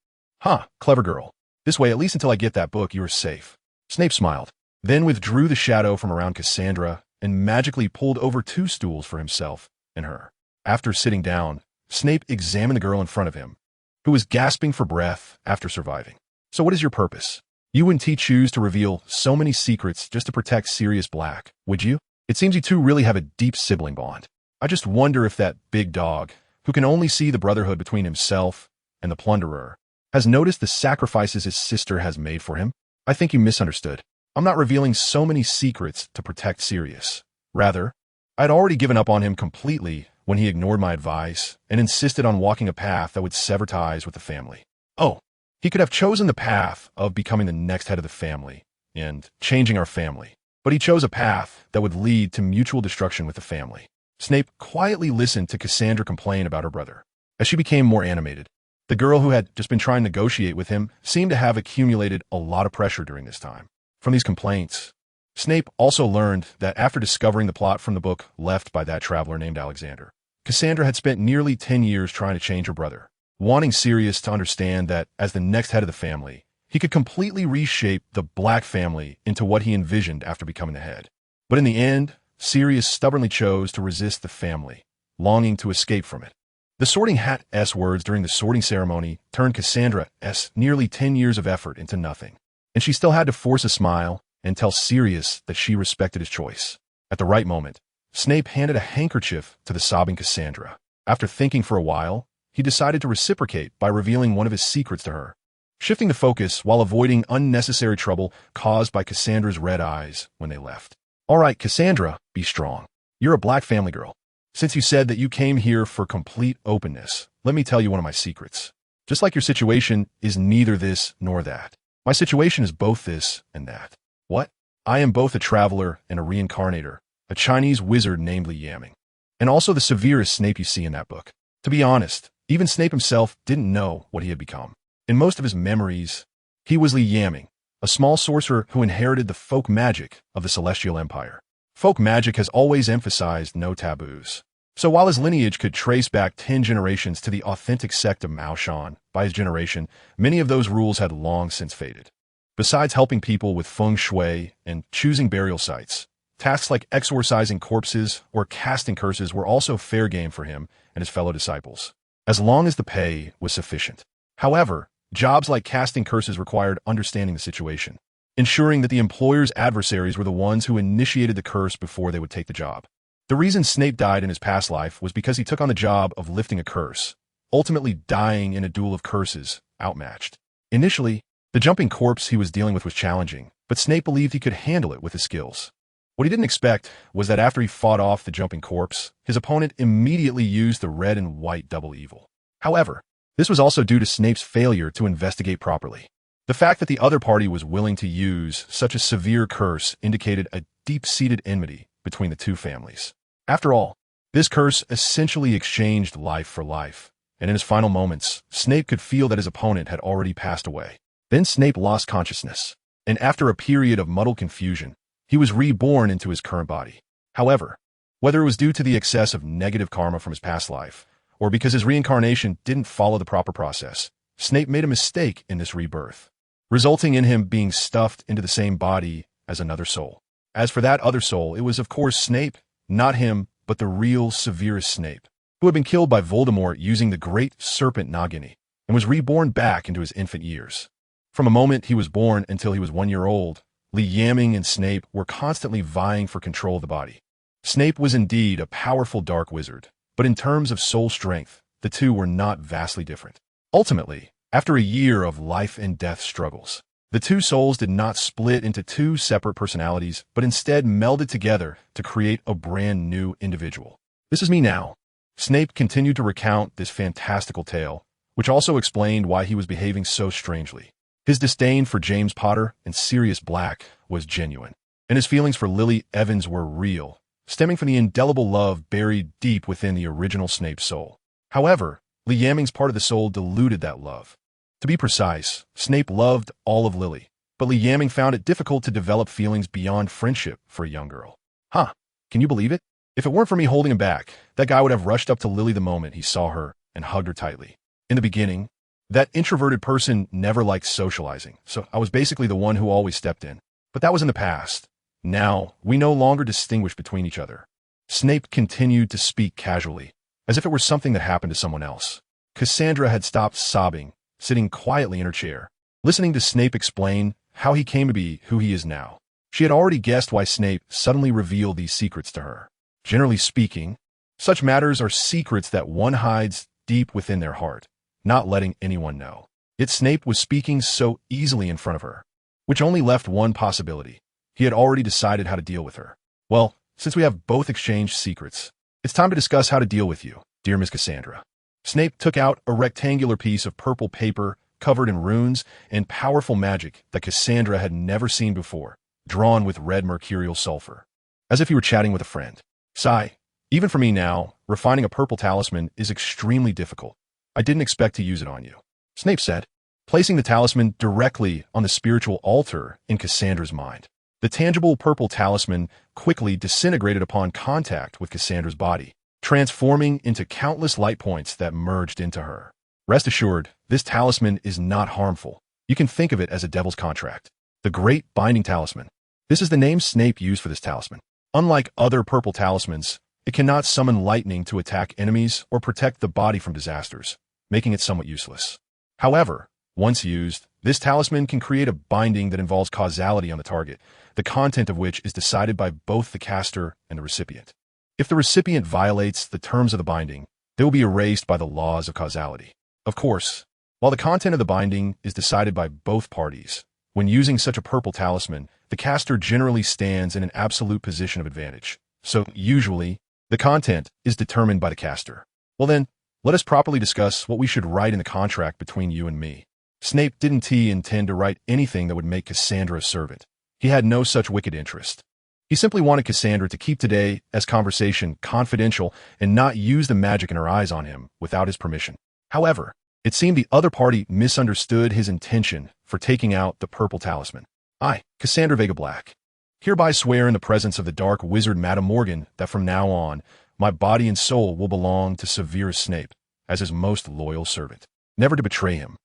Clever girl. This way, at least until I get that book, you are safe. Snape smiled, then withdrew the shadow from around Cassandra and magically pulled over 2 stools for himself and her. After sitting down, Snape examined the girl in front of him, who was gasping for breath after surviving. So what is your purpose? You wouldn't choose to reveal so many secrets just to protect Sirius Black, would you? It seems you two really have a deep sibling bond. I just wonder if that big dog, who can only see the brotherhood between himself and the plunderer, has noticed the sacrifices his sister has made for him. I think you misunderstood. I'm not revealing so many secrets to protect Sirius. Rather, I'd already given up on him completely when he ignored my advice and insisted on walking a path that would sever ties with the family. Oh, he could have chosen the path of becoming the next head of the family and changing our family, but he chose a path that would lead to mutual destruction with the family. Snape quietly listened to Cassandra complain about her brother. As she became more animated, the girl who had just been trying to negotiate with him seemed to have accumulated a lot of pressure during this time. From these complaints, Snape also learned that after discovering the plot from the book left by that traveler named Alexander, Cassandra had spent nearly 10 years trying to change her brother, wanting Sirius to understand that as the next head of the family, he could completely reshape the Black family into what he envisioned after becoming the head. But in the end, Sirius stubbornly chose to resist the family, longing to escape from it. The Sorting Hat's words during the sorting ceremony turned Cassandra's nearly 10 years of effort into nothing, and she still had to force a smile and tell Sirius that she respected his choice. At the right moment, Snape handed a handkerchief to the sobbing Cassandra. After thinking for a while, he decided to reciprocate by revealing one of his secrets to her, shifting the focus while avoiding unnecessary trouble caused by Cassandra's red eyes when they left. All right, Cassandra, be strong. You're a Black family girl. Since you said that you came here for complete openness, let me tell you one of my secrets. Just like your situation is neither this nor that. My situation is both this and that. What? I am both a traveler and a reincarnator, a Chinese wizard named Li Yaming, and also the severest Snape you see in that book. To be honest, even Snape himself didn't know what he had become. In most of his memories, he was Li Yaming, a small sorcerer who inherited the folk magic of the Celestial Empire. Folk magic has always emphasized no taboos. So while his lineage could trace back 10 generations to the authentic sect of Mao Shan, by his generation, many of those rules had long since faded. Besides helping people with feng shui and choosing burial sites, tasks like exorcising corpses or casting curses were also fair game for him and his fellow disciples, as long as the pay was sufficient. However, jobs like casting curses required understanding the situation, ensuring that the employer's adversaries were the ones who initiated the curse before they would take the job. The reason Snape died in his past life was because he took on the job of lifting a curse, ultimately dying in a duel of curses, outmatched. Initially, the jumping corpse he was dealing with was challenging, but Snape believed he could handle it with his skills. What he didn't expect was that after he fought off the jumping corpse, his opponent immediately used the red and white double evil. However, this was also due to Snape's failure to investigate properly. The fact that the other party was willing to use such a severe curse indicated a deep-seated enmity between the two families. After all, this curse essentially exchanged life for life, and in his final moments, Snape could feel that his opponent had already passed away. Then Snape lost consciousness, and after a period of muddled confusion, he was reborn into his current body. However, whether it was due to the excess of negative karma from his past life, or because his reincarnation didn't follow the proper process, Snape made a mistake in this rebirth, resulting in him being stuffed into the same body as another soul. As for that other soul, it was of course Snape, not him, but the real Severus Snape, who had been killed by Voldemort using the great serpent Nagini, and was reborn back into his infant years. From the moment he was born until he was 1 year old, Taming and Snape were constantly vying for control of the body. Snape was indeed a powerful dark wizard, but in terms of soul strength, the two were not vastly different. Ultimately, after a year of life and death struggles, the two souls did not split into two separate personalities, but instead melded together to create a brand new individual. This is me now. Snape continued to recount this fantastical tale, which also explained why he was behaving so strangely. His disdain for James Potter and Sirius Black was genuine, and his feelings for Lily Evans were real, stemming from the indelible love buried deep within the original Snape's soul. However, Taming's part of the soul diluted that love. To be precise, Snape loved all of Lily, but Taming found it difficult to develop feelings beyond friendship for a young girl. Can you believe it? If it weren't for me holding him back, that guy would have rushed up to Lily the moment he saw her and hugged her tightly. In the beginning, that introverted person never liked socializing, so I was basically the one who always stepped in. But that was in the past. Now, we no longer distinguish between each other. Snape continued to speak casually, as if it were something that happened to someone else. Cassandra had stopped sobbing, sitting quietly in her chair, listening to Snape explain how he came to be who he is now. She had already guessed why Snape suddenly revealed these secrets to her. Generally speaking, such matters are secrets that one hides deep within their heart, not letting anyone know. Yet Snape was speaking so easily in front of her, which only left one possibility. He had already decided how to deal with her. Well, since we have both exchanged secrets, it's time to discuss how to deal with you, dear Miss Cassandra. Snape took out a rectangular piece of purple paper covered in runes and powerful magic that Cassandra had never seen before, drawn with red mercurial sulfur, as if he were chatting with a friend. Sigh, even for me now, refining a purple talisman is extremely difficult. I didn't expect to use it on you, Snape said, placing the talisman directly on the spiritual altar in Cassandra's mind. The tangible purple talisman quickly disintegrated upon contact with Cassandra's body, transforming into countless light points that merged into her. Rest assured, this talisman is not harmful. You can think of it as a devil's contract. The Great Binding Talisman. This is the name Snape used for this talisman. Unlike other purple talismans, it cannot summon lightning to attack enemies or protect the body from disasters, making it somewhat useless. However, once used, this talisman can create a binding that involves causality on the target, the content of which is decided by both the caster and the recipient. If the recipient violates the terms of the binding, they will be erased by the laws of causality. Of course, while the content of the binding is decided by both parties, when using such a purple talisman, the caster generally stands in an absolute position of advantage. So, usually, the content is determined by the caster. Well then, let us properly discuss what we should write in the contract between you and me. Snape didn't intend to write anything that would make Cassandra a servant. He had no such wicked interest. He simply wanted Cassandra to keep today as conversation confidential and not use the magic in her eyes on him without his permission. However, it seemed the other party misunderstood his intention for taking out the purple talisman. I, Cassandra Vega Black, hereby swear in the presence of the dark wizard Madame Morgan that from now on, my body and soul will belong to Severus Snape as his most loyal servant, never to betray him.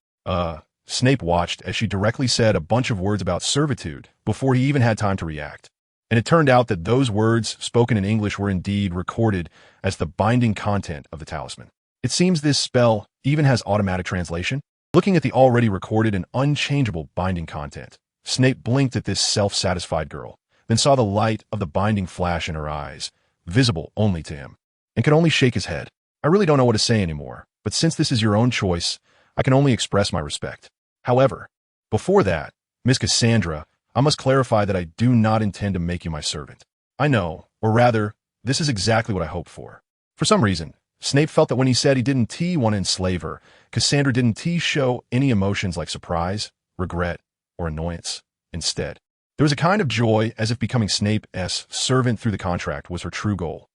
Snape watched as she directly said a bunch of words about servitude before he even had time to react. And it turned out that those words spoken in English were indeed recorded as the binding content of the talisman. It seems this spell even has automatic translation. Looking at the already recorded and unchangeable binding content, Snape blinked at this self-satisfied girl, then saw the light of the binding flash in her eyes, visible only to him, and could only shake his head. I really don't know what to say anymore, but since this is your own choice, I can only express my respect. However, before that, Miss Cassandra, I must clarify that I do not intend to make you my servant. I know, or rather, this is exactly what I hoped for. For some reason, Snape felt that when he said he didn't want to enslave her, Cassandra didn't show any emotions like surprise, regret, or annoyance. Instead, there was a kind of joy as if becoming Snape's servant through the contract was her true goal.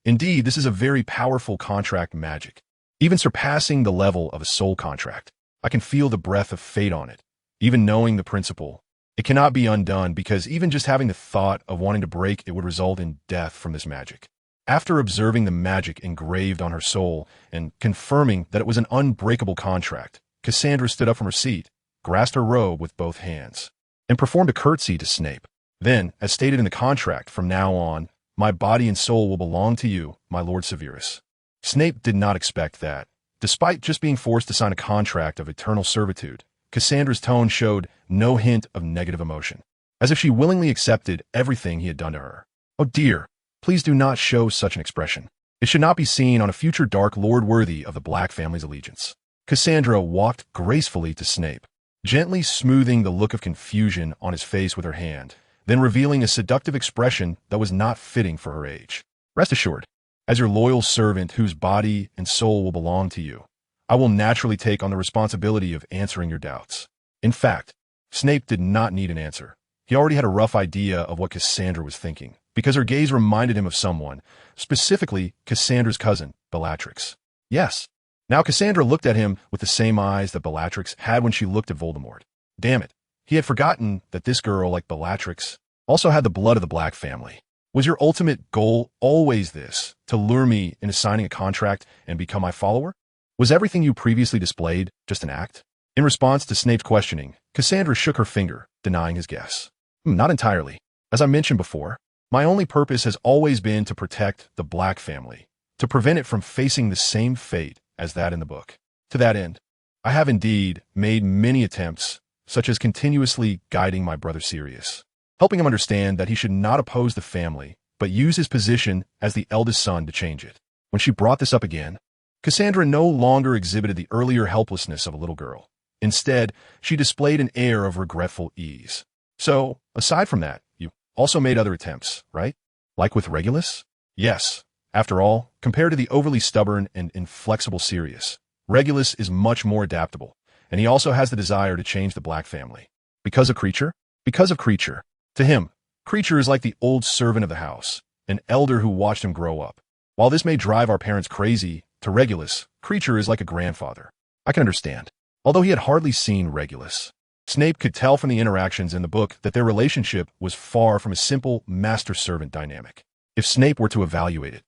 Indeed, this is a very powerful contract magic. even surpassing the level of a soul contract. I can feel the breath of fate on it. Even knowing the principle, it cannot be undone because even just having the thought of wanting to break it would result in death from this magic. After observing the magic engraved on her soul and confirming that it was an unbreakable contract, Cassandra stood up from her seat, grasped her robe with both hands, and performed a curtsy to Snape. Then, as stated in the contract, from now on, my body and soul will belong to you, my Lord Severus. Snape did not expect that. Despite just being forced to sign a contract of eternal servitude, Cassandra's tone showed no hint of negative emotion, as if she willingly accepted everything he had done to her. Oh dear, please do not show such an expression. It should not be seen on a future Dark Lord worthy of the Black family's allegiance. Cassandra walked gracefully to Snape, gently smoothing the look of confusion on his face with her hand, then revealing a seductive expression that was not fitting for her age. Rest assured, as your loyal servant whose body and soul will belong to you, I will naturally take on the responsibility of answering your doubts. In fact, Snape did not need an answer. He already had a rough idea of what Cassandra was thinking, because her gaze reminded him of someone, specifically Cassandra's cousin, Bellatrix. Yes. Now Cassandra looked at him with the same eyes that Bellatrix had when she looked at Voldemort. Damn it. He had forgotten that this girl, like Bellatrix, also had the blood of the Black family. Was your ultimate goal always this, to lure me into signing a contract and become my follower? Was everything you previously displayed just an act? In response to Snape's questioning, Cassandra shook her finger, denying his guess. Not entirely. As I mentioned before, my only purpose has always been to protect the Black family, to prevent it from facing the same fate as that in the book. To that end, I have indeed made many attempts, such as continuously guiding my brother Sirius, helping him understand that he should not oppose the family, but use his position as the eldest son to change it. When she brought this up again, Cassandra no longer exhibited the earlier helplessness of a little girl. Instead, she displayed an air of regretful ease. So, aside from that, you also made other attempts, right? Like with Regulus? Yes. After all, compared to the overly stubborn and inflexible Sirius, Regulus is much more adaptable, and he also has the desire to change the Black family. Because of Creature? Because of Creature. To him, Creature is like the old servant of the house, an elder who watched him grow up. While this may drive our parents crazy, to Regulus, Creature is like a grandfather. I can understand. Although he had hardly seen Regulus, Snape could tell from the interactions in the book that their relationship was far from a simple master-servant dynamic. If Snape were to evaluate it,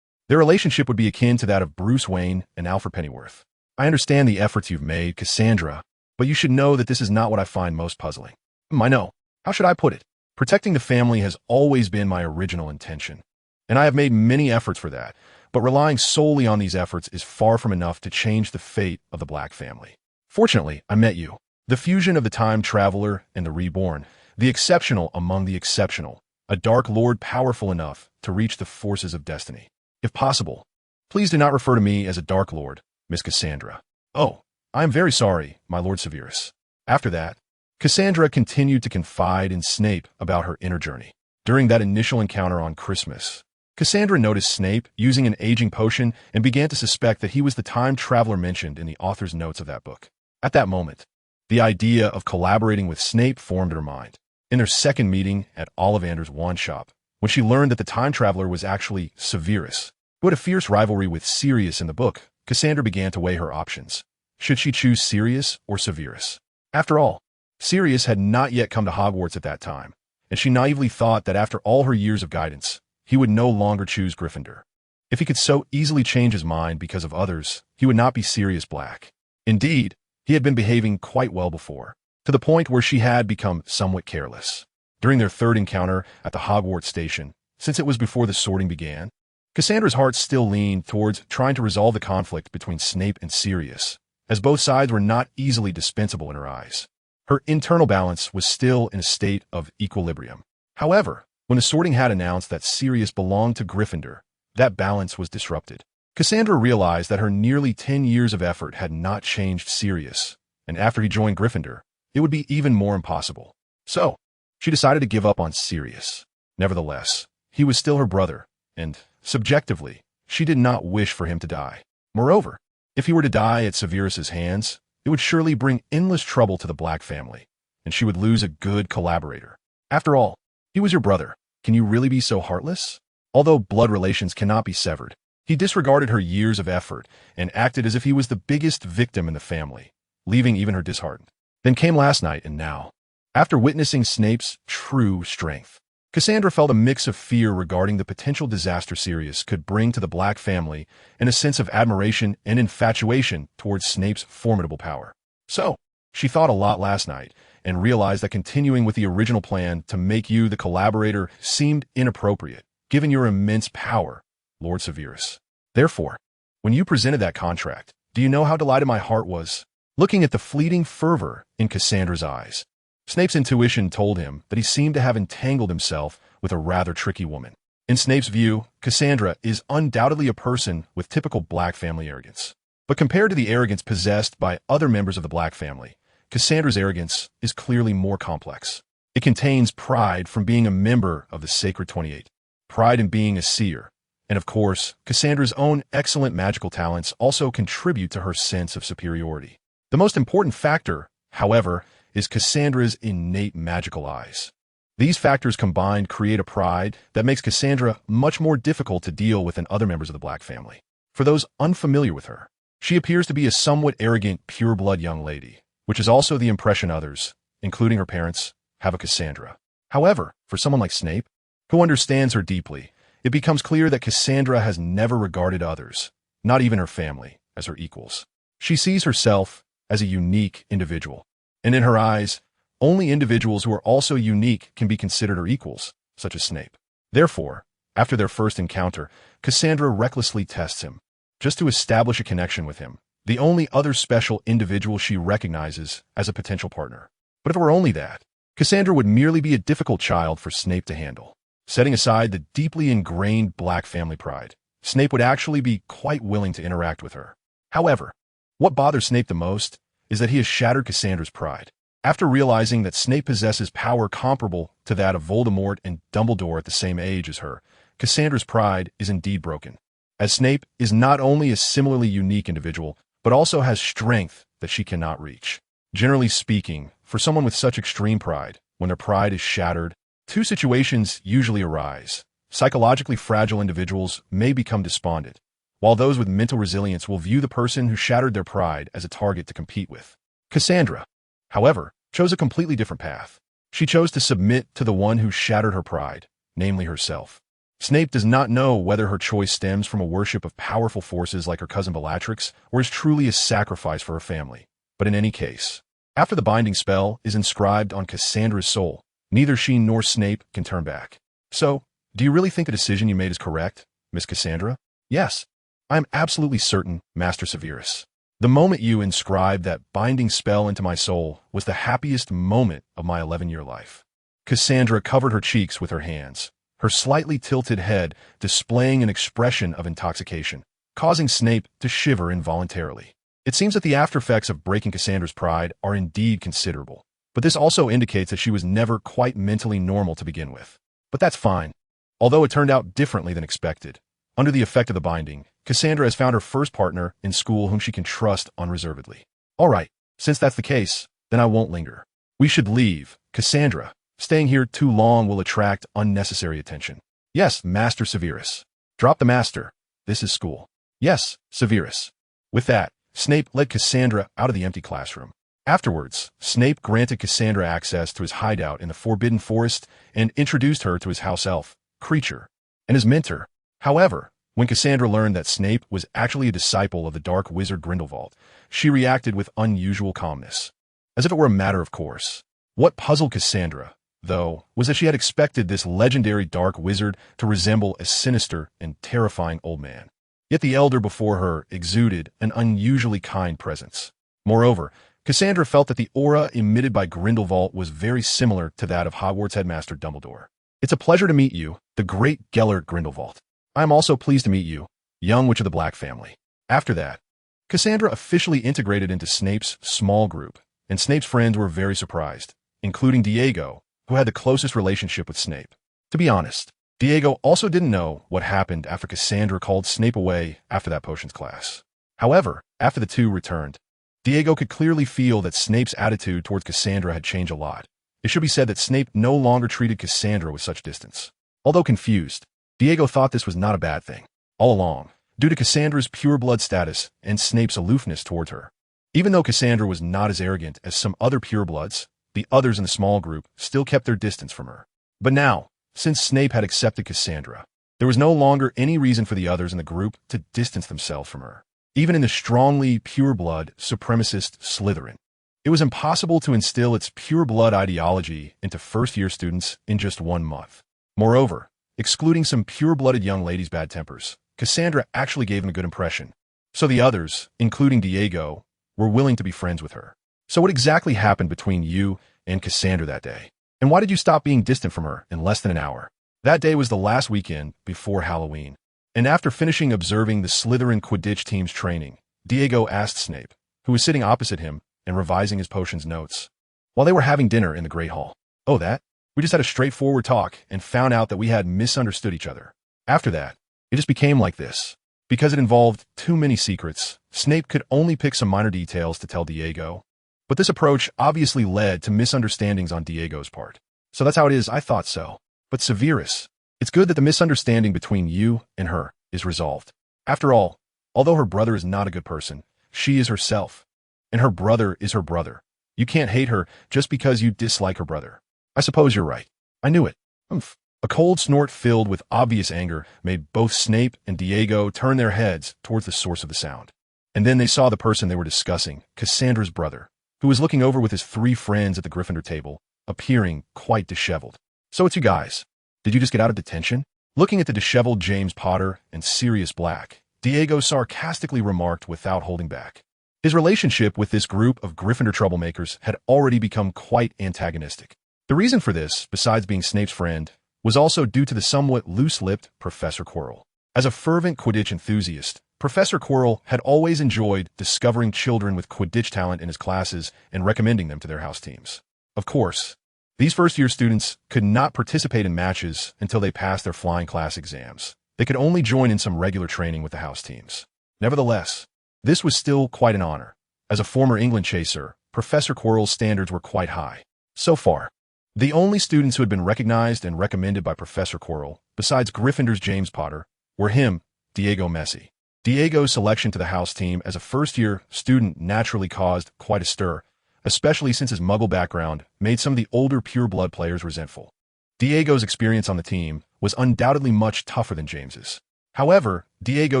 their relationship would be akin to that of Bruce Wayne and Alfred Pennyworth. I understand the efforts you've made, Cassandra, but you should know that this is not what I find most puzzling. I know. How should I put it? Protecting the family has always been my original intention, and I have made many efforts for that, but relying solely on these efforts is far from enough to change the fate of the Black family. Fortunately, I met you, the fusion of the time traveler and the reborn, the exceptional among the exceptional, a Dark Lord powerful enough to reach the forces of destiny. If possible, please do not refer to me as a Dark Lord, Miss Cassandra. Oh, I am very sorry, my Lord Severus. After that, Cassandra continued to confide in Snape about her inner journey. During that initial encounter on Christmas, Cassandra noticed Snape using an aging potion and began to suspect that he was the time traveler mentioned in the author's notes of that book. At that moment, the idea of collaborating with Snape formed in her mind. In their second meeting at Ollivander's wand shop, when she learned that the time traveler was actually Severus, who had a fierce rivalry with Sirius in the book, Cassandra began to weigh her options. Should she choose Sirius or Severus? After all, Sirius had not yet come to Hogwarts at that time, and she naively thought that after all her years of guidance, he would no longer choose Gryffindor. If he could so easily change his mind because of others, he would not be Sirius Black. Indeed, he had been behaving quite well before, to the point where she had become somewhat careless. During their third encounter at the Hogwarts station, since it was before the sorting began, Cassandra's heart still leaned towards trying to resolve the conflict between Snape and Sirius, as both sides were not easily dispensable in her eyes. Her internal balance was still in a state of equilibrium. However, when the sorting hat announced that Sirius belonged to Gryffindor, that balance was disrupted. Cassandra realized that her nearly 10 years of effort had not changed Sirius, and after he joined Gryffindor, it would be even more impossible. So, she decided to give up on Sirius. Nevertheless, he was still her brother, and, subjectively, she did not wish for him to die. Moreover, if he were to die at Severus's hands, it would surely bring endless trouble to the Black family, and she would lose a good collaborator. After all, he was your brother. Can you really be so heartless? Although blood relations cannot be severed, He disregarded her years of effort and acted as if he was the biggest victim in the family, leaving even her disheartened. Then came last night and now. After witnessing Snape's true strength, Cassandra felt a mix of fear regarding the potential disaster Sirius could bring to the Black family and a sense of admiration and infatuation towards Snape's formidable power. So, she thought a lot last night and realized that continuing with the original plan to make you the collaborator seemed inappropriate, given your immense power, Lord Severus. Therefore, when you presented that contract, do you know how delighted my heart was? Looking at the fleeting fervor in Cassandra's eyes, Snape's intuition told him that he seemed to have entangled himself with a rather tricky woman. In Snape's view, Cassandra is undoubtedly a person with typical Black family arrogance. But compared to the arrogance possessed by other members of the Black family, Cassandra's arrogance is clearly more complex. It contains pride from being a member of the Sacred 28, pride in being a seer, and of course, Cassandra's own excellent magical talents also contribute to her sense of superiority. The most important factor, however, is Cassandra's innate magical eyes. These factors combined create a pride that makes Cassandra much more difficult to deal with than other members of the Black family. For those unfamiliar with her, she appears to be a somewhat arrogant, pure-blood young lady, which is also the impression others, including her parents, have of Cassandra. However, for someone like Snape, who understands her deeply, it becomes clear that Cassandra has never regarded others, not even her family, as her equals. She sees herself as a unique individual, and in her eyes, only individuals who are also unique can be considered her equals, such as Snape. Therefore, after their first encounter, Cassandra recklessly tests him, just to establish a connection with him, the only other special individual she recognizes as a potential partner. But if it were only that, Cassandra would merely be a difficult child for Snape to handle. Setting aside the deeply ingrained Black family pride, Snape would actually be quite willing to interact with her. However, what bothers Snape the most is that he has shattered Cassandra's pride. After realizing that Snape possesses power comparable to that of Voldemort and Dumbledore at the same age as her, Cassandra's pride is indeed broken, as Snape is not only a similarly unique individual, but also has strength that she cannot reach. Generally speaking, for someone with such extreme pride, when their pride is shattered, two situations usually arise. Psychologically fragile individuals may become despondent, while those with mental resilience will view the person who shattered their pride as a target to compete with. Cassandra, however, chose a completely different path. She chose to submit to the one who shattered her pride, namely herself. Snape does not know whether her choice stems from a worship of powerful forces like her cousin Bellatrix or is truly a sacrifice for her family. But in any case, after the binding spell is inscribed on Cassandra's soul, neither she nor Snape can turn back. So, do you really think the decision you made is correct, Miss Cassandra? Yes, I am absolutely certain, Master Severus. The moment you inscribed that binding spell into my soul was the happiest moment of my 11-year life. Cassandra covered her cheeks with her hands, her slightly tilted head displaying an expression of intoxication, causing Snape to shiver involuntarily. It seems that the aftereffects of breaking Cassandra's pride are indeed considerable, but this also indicates that she was never quite mentally normal to begin with. But that's fine. Although it turned out differently than expected, under the effect of the binding, Cassandra has found her first partner in school whom she can trust unreservedly. All right, since that's the case, then I won't linger. We should leave. Cassandra, staying here too long will attract unnecessary attention. Yes, Master Severus. Drop the master. This is school. Yes, Severus. With that, Snape led Cassandra out of the empty classroom. Afterwards, Snape granted Cassandra access to his hideout in the Forbidden Forest and introduced her to his house elf, Creature, and his mentor. However, when Cassandra learned that Snape was actually a disciple of the dark wizard Grindelwald, she reacted with unusual calmness, as if it were a matter of course. What puzzled Cassandra, though, was that she had expected this legendary dark wizard to resemble a sinister and terrifying old man. Yet the elder before her exuded an unusually kind presence. Moreover, Cassandra felt that the aura emitted by Grindelwald was very similar to that of Hogwarts headmaster Dumbledore. It's a pleasure to meet you, the great Gellert Grindelwald. I am also pleased to meet you, young witch of the Black family. After that, Cassandra officially integrated into Snape's small group, and Snape's friends were very surprised, including Diego, who had the closest relationship with Snape. To be honest, Diego also didn't know what happened after Cassandra called Snape away after that potions class. However, after the two returned, Diego could clearly feel that Snape's attitude towards Cassandra had changed a lot. It should be said that Snape no longer treated Cassandra with such distance. Although confused, Diego thought this was not a bad thing. All along, due to Cassandra's pureblood status and Snape's aloofness towards her. Even though Cassandra was not as arrogant as some other purebloods, the others in the small group still kept their distance from her. But now, since Snape had accepted Cassandra, there was no longer any reason for the others in the group to distance themselves from her. Even in the strongly pureblood supremacist Slytherin, it was impossible to instill its pureblood ideology into first-year students in just 1 month. Moreover, excluding some pure-blooded young ladies' bad tempers, Cassandra actually gave him a good impression. So the others, including Diego, were willing to be friends with her. So what exactly happened between you and Cassandra that day? And why did you stop being distant from her in less than an hour? That day was the last weekend before Halloween. And after finishing observing the Slytherin Quidditch team's training, Diego asked Snape, who was sitting opposite him and revising his potions notes, while they were having dinner in the Great Hall. "Oh, that? We just had a straightforward talk and found out that we had misunderstood each other. After that, it just became like this. Because it involved too many secrets, Snape could only pick some minor details to tell Diego. But this approach obviously led to misunderstandings on Diego's part. So that's how it is, I thought so. But Severus, it's good that the misunderstanding between you and her is resolved. After all, although her brother is not a good person, she is herself. And her brother is her brother. You can't hate her just because you dislike her brother. I suppose you're right. I knew it. Oomph." A cold snort filled with obvious anger made both Snape and Diego turn their heads towards the source of the sound. And then they saw the person they were discussing, Cassandra's brother, who was looking over with his 3 friends at the Gryffindor table, appearing quite disheveled. "So it's you guys. Did you just get out of detention?" Looking at the disheveled James Potter and Sirius Black, Diego sarcastically remarked without holding back. His relationship with this group of Gryffindor troublemakers had already become quite antagonistic. The reason for this, besides being Snape's friend, was also due to the somewhat loose-lipped Professor Quirrell. As a fervent Quidditch enthusiast, Professor Quirrell had always enjoyed discovering children with Quidditch talent in his classes and recommending them to their house teams. Of course, these first-year students could not participate in matches until they passed their flying class exams. They could only join in some regular training with the house teams. Nevertheless, this was still quite an honor. As a former England chaser, Professor Quirrell's standards were quite high. So far, the only students who had been recognized and recommended by Professor Quirrell, besides Gryffindor's James Potter, were him, Diego Messi. Diego's selection to the house team as a first-year student naturally caused quite a stir, especially since his Muggle background made some of the older pure-blood players resentful. Diego's experience on the team was undoubtedly much tougher than James's. However, Diego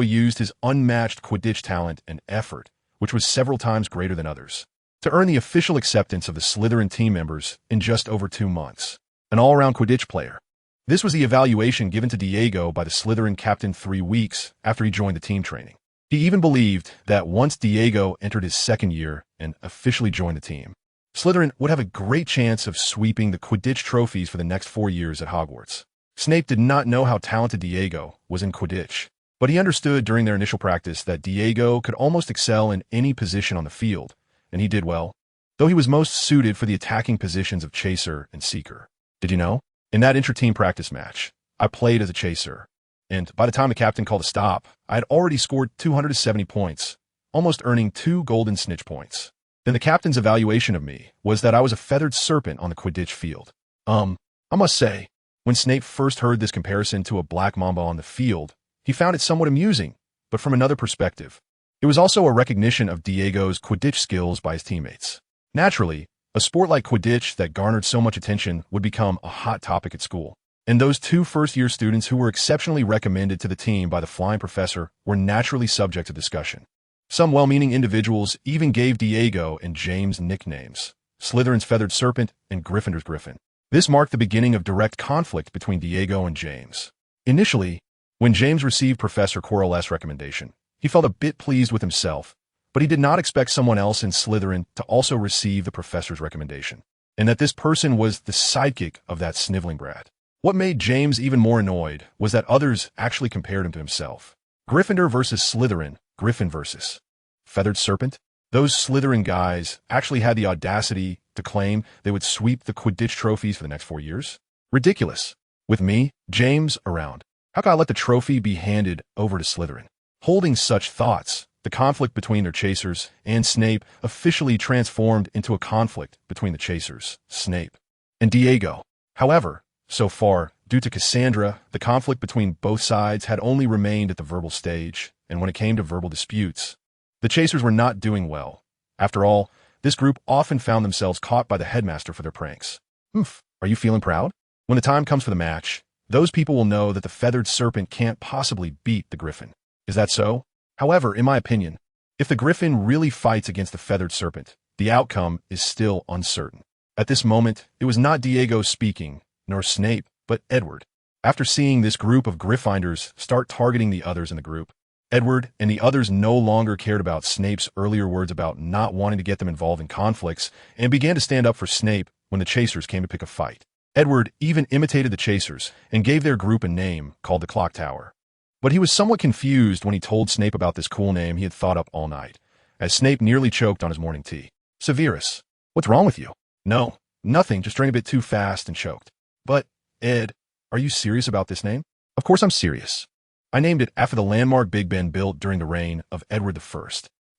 used his unmatched Quidditch talent and effort, which was several times greater than others, to earn the official acceptance of the Slytherin team members in just over 2 months. An all-around Quidditch player. This was the evaluation given to Diego by the Slytherin captain 3 weeks after he joined the team training. He even believed that once Diego entered his 2nd year and officially joined the team, Slytherin would have a great chance of sweeping the Quidditch trophies for the next 4 years at Hogwarts. Snape did not know how talented Diego was in Quidditch, but he understood during their initial practice that Diego could almost excel in any position on the field, and he did well, though he was most suited for the attacking positions of chaser and seeker. Did you know? In that inter-team practice match, I played as a chaser, and by the time the captain called a stop, I had already scored 270 points, almost earning 2 golden snitch points. Then the captain's evaluation of me was that I was a feathered serpent on the Quidditch field. I must say, when Snape first heard this comparison to a black mamba on the field, he found it somewhat amusing, but from another perspective. It was also a recognition of Diego's Quidditch skills by his teammates. Naturally, a sport like Quidditch that garnered so much attention would become a hot topic at school. And those 2 first-year students who were exceptionally recommended to the team by the flying professor were naturally subject to discussion. Some well-meaning individuals even gave Diego and James nicknames, Slytherin's Feathered Serpent and Gryffindor's Griffin. This marked the beginning of direct conflict between Diego and James. Initially, when James received Professor Quirrell's recommendation, he felt a bit pleased with himself, but he did not expect someone else in Slytherin to also receive the professor's recommendation, and that this person was the sidekick of that sniveling brat. What made James even more annoyed was that others actually compared him to himself. Gryffindor versus Slytherin, Griffin versus Feathered Serpent. Those Slytherin guys actually had the audacity to claim they would sweep the Quidditch trophies for the next 4 years. Ridiculous. With me, James, around, how could I let the trophy be handed over to Slytherin? Holding such thoughts, the conflict between their chasers and Snape officially transformed into a conflict between the chasers, Snape, and Diego. However, so far, due to Cassandra, the conflict between both sides had only remained at the verbal stage, and when it came to verbal disputes, the Chasers were not doing well. After all, this group often found themselves caught by the headmaster for their pranks. Oof, are you feeling proud? When the time comes for the match, those people will know that the feathered serpent can't possibly beat the griffin. Is that so? However, in my opinion, if the griffin really fights against the feathered serpent, the outcome is still uncertain. At this moment, it was not Diago speaking, nor Snape, but Edward. After seeing this group of Gryffindors start targeting the others in the group, Edward and the others no longer cared about Snape's earlier words about not wanting to get them involved in conflicts and began to stand up for Snape when the Chasers came to pick a fight. Edward even imitated the Chasers and gave their group a name called the Clock Tower. But he was somewhat confused when he told Snape about this cool name he had thought up all night, as Snape nearly choked on his morning tea. Severus, what's wrong with you? No, nothing, just drank a bit too fast and choked. But, Ed, are you serious about this name? Of course I'm serious. I named it after the landmark Big Ben built during the reign of Edward I.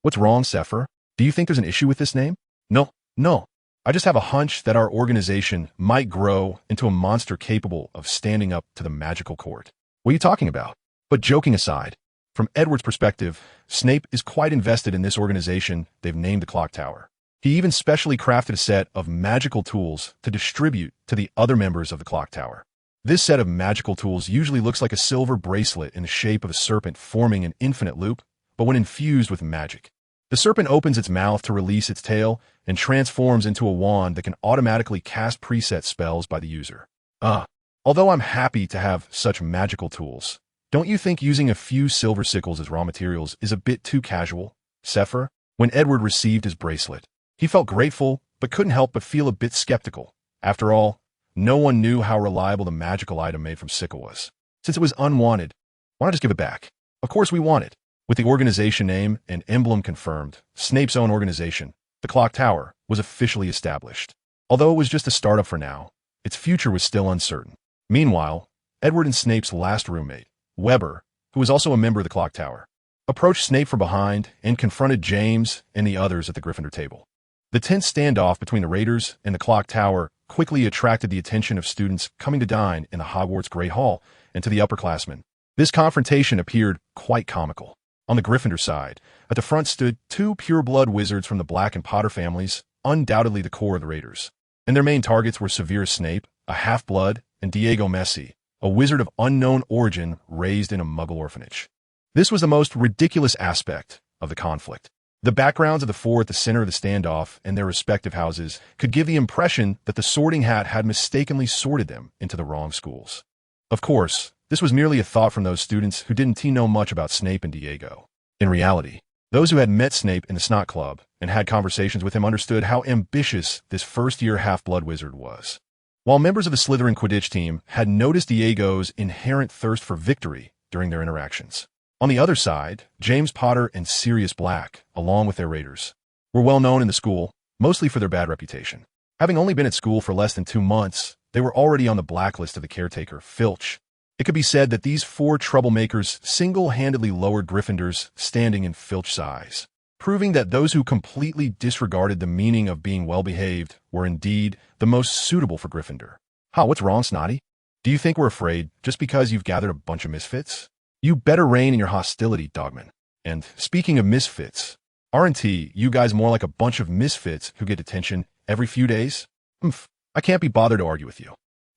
What's wrong, Sepher? Do you think there's an issue with this name? No. I just have a hunch that our organization might grow into a monster capable of standing up to the magical court. What are you talking about? But joking aside, from Edward's perspective, Snape is quite invested in this organization they've named the Clock Tower. He even specially crafted a set of magical tools to distribute to the other members of the Clock Tower. This set of magical tools usually looks like a silver bracelet in the shape of a serpent forming an infinite loop, but when infused with magic. The serpent opens its mouth to release its tail and transforms into a wand that can automatically cast preset spells by the user. Although I'm happy to have such magical tools, don't you think using a few silver sickles as raw materials is a bit too casual? Sepher, when Edward received his bracelet, he felt grateful but couldn't help but feel a bit skeptical. After all, no one knew how reliable the magical item made from sickle was. Since it was unwanted, why not just give it back? Of course we want it. With the organization name and emblem confirmed, Snape's own organization, the Clock Tower, was officially established. Although it was just a startup for now, its future was still uncertain. Meanwhile, Edward and Snape's last roommate, Weber, who was also a member of the Clock Tower, approached Snape from behind and confronted James and the others at the Gryffindor table. The tense standoff between the Raiders and the Clock Tower quickly attracted the attention of students coming to dine in the Hogwarts Great Hall and to the upperclassmen. This confrontation appeared quite comical. On the Gryffindor side, at the front stood two pure-blood wizards from the Black and Potter families, undoubtedly the core of the Raiders. And their main targets were Severus Snape, a half-blood, and Diago Alley, a wizard of unknown origin raised in a Muggle orphanage. This was the most ridiculous aspect of the conflict. The backgrounds of the four at the center of the standoff and their respective houses could give the impression that the Sorting Hat had mistakenly sorted them into the wrong schools. Of course, this was merely a thought from those students who didn't know much about Snape and Diago. In reality, those who had met Snape in the Snot Club and had conversations with him understood how ambitious this first-year half-blood wizard was. While members of the Slytherin Quidditch team had noticed Diago's inherent thirst for victory during their interactions. On the other side, James Potter and Sirius Black, along with their Raiders, were well known in the school, mostly for their bad reputation. Having only been at school for less than 2 months, they were already on the blacklist of the caretaker, Filch. It could be said that these four troublemakers single-handedly lowered Gryffindor's standing in Filch's eyes, proving that those who completely disregarded the meaning of being well-behaved were indeed the most suitable for Gryffindor. What's wrong, Snotty? Do you think we're afraid just because you've gathered a bunch of misfits? You better rein in your hostility, Dogman. And speaking of misfits, aren't you guys more like a bunch of misfits who get detention every few days? I can't be bothered to argue with you.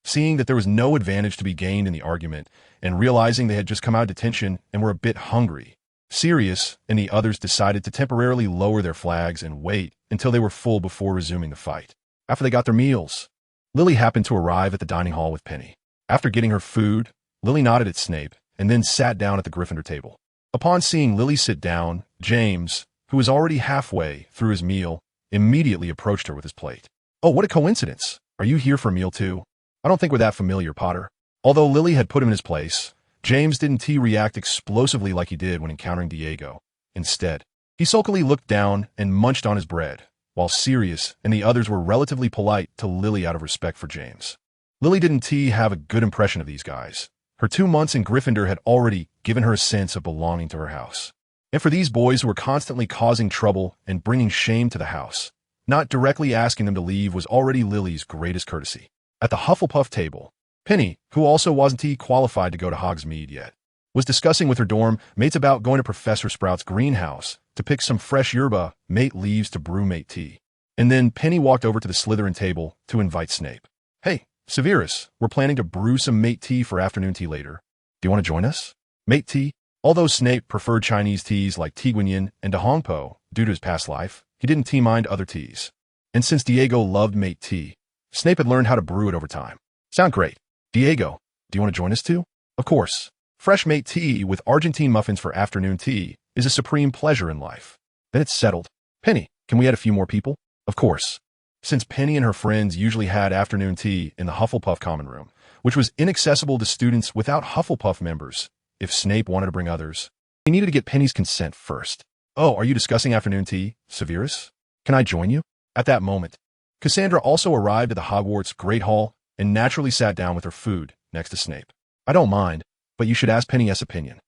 Seeing that there was no advantage to be gained in the argument, and realizing they had just come out of detention and were a bit hungry, Sirius and the others decided to temporarily lower their flags and wait until they were full before resuming the fight. After they got their meals, Lily happened to arrive at the dining hall with Penny. After getting her food, Lily nodded at Snape and then sat down at the Gryffindor table. Upon seeing Lily sit down, James, who was already halfway through his meal, immediately approached her with his plate. Oh, what a coincidence. Are you here for a meal too? I don't think we're that familiar, Potter. Although Lily had put him in his place, James didn't react explosively like he did when encountering Diago. Instead, he sulkily looked down and munched on his bread, while Sirius and the others were relatively polite to Lily out of respect for James. Lily didn't have a good impression of these guys. Her 2 months in Gryffindor had already given her a sense of belonging to her house. And for these boys who were constantly causing trouble and bringing shame to the house, not directly asking them to leave was already Lily's greatest courtesy. At the Hufflepuff table, Penny, who also wasn't qualified to go to Hogsmeade yet, was discussing with her dorm mates about going to Professor Sprout's greenhouse to pick some fresh yerba mate leaves to brew mate tea. And then Penny walked over to the Slytherin table to invite Snape. Hey, Severus, we're planning to brew some mate tea for afternoon tea later. Do you want to join us? Mate tea? Although Snape preferred Chinese teas like Tiguanyin and Dahongpo due to his past life, he didn't tea-mind other teas. And since Diego loved mate tea, Snape had learned how to brew it over time. Sound great. Diego, do you want to join us too? Of course. Fresh mate tea with Argentine muffins for afternoon tea is a supreme pleasure in life. Then it's settled. Penny, can we add a few more people? Of course. Since Penny and her friends usually had afternoon tea in the Hufflepuff common room, which was inaccessible to students without Hufflepuff members, if Snape wanted to bring others, he needed to get Penny's consent first. Oh, are you discussing afternoon tea, Severus? Can I join you? At that moment, Cassandra also arrived at the Hogwarts Great Hall and naturally sat down with her food next to Snape. I don't mind, but you should ask Penny's opinion.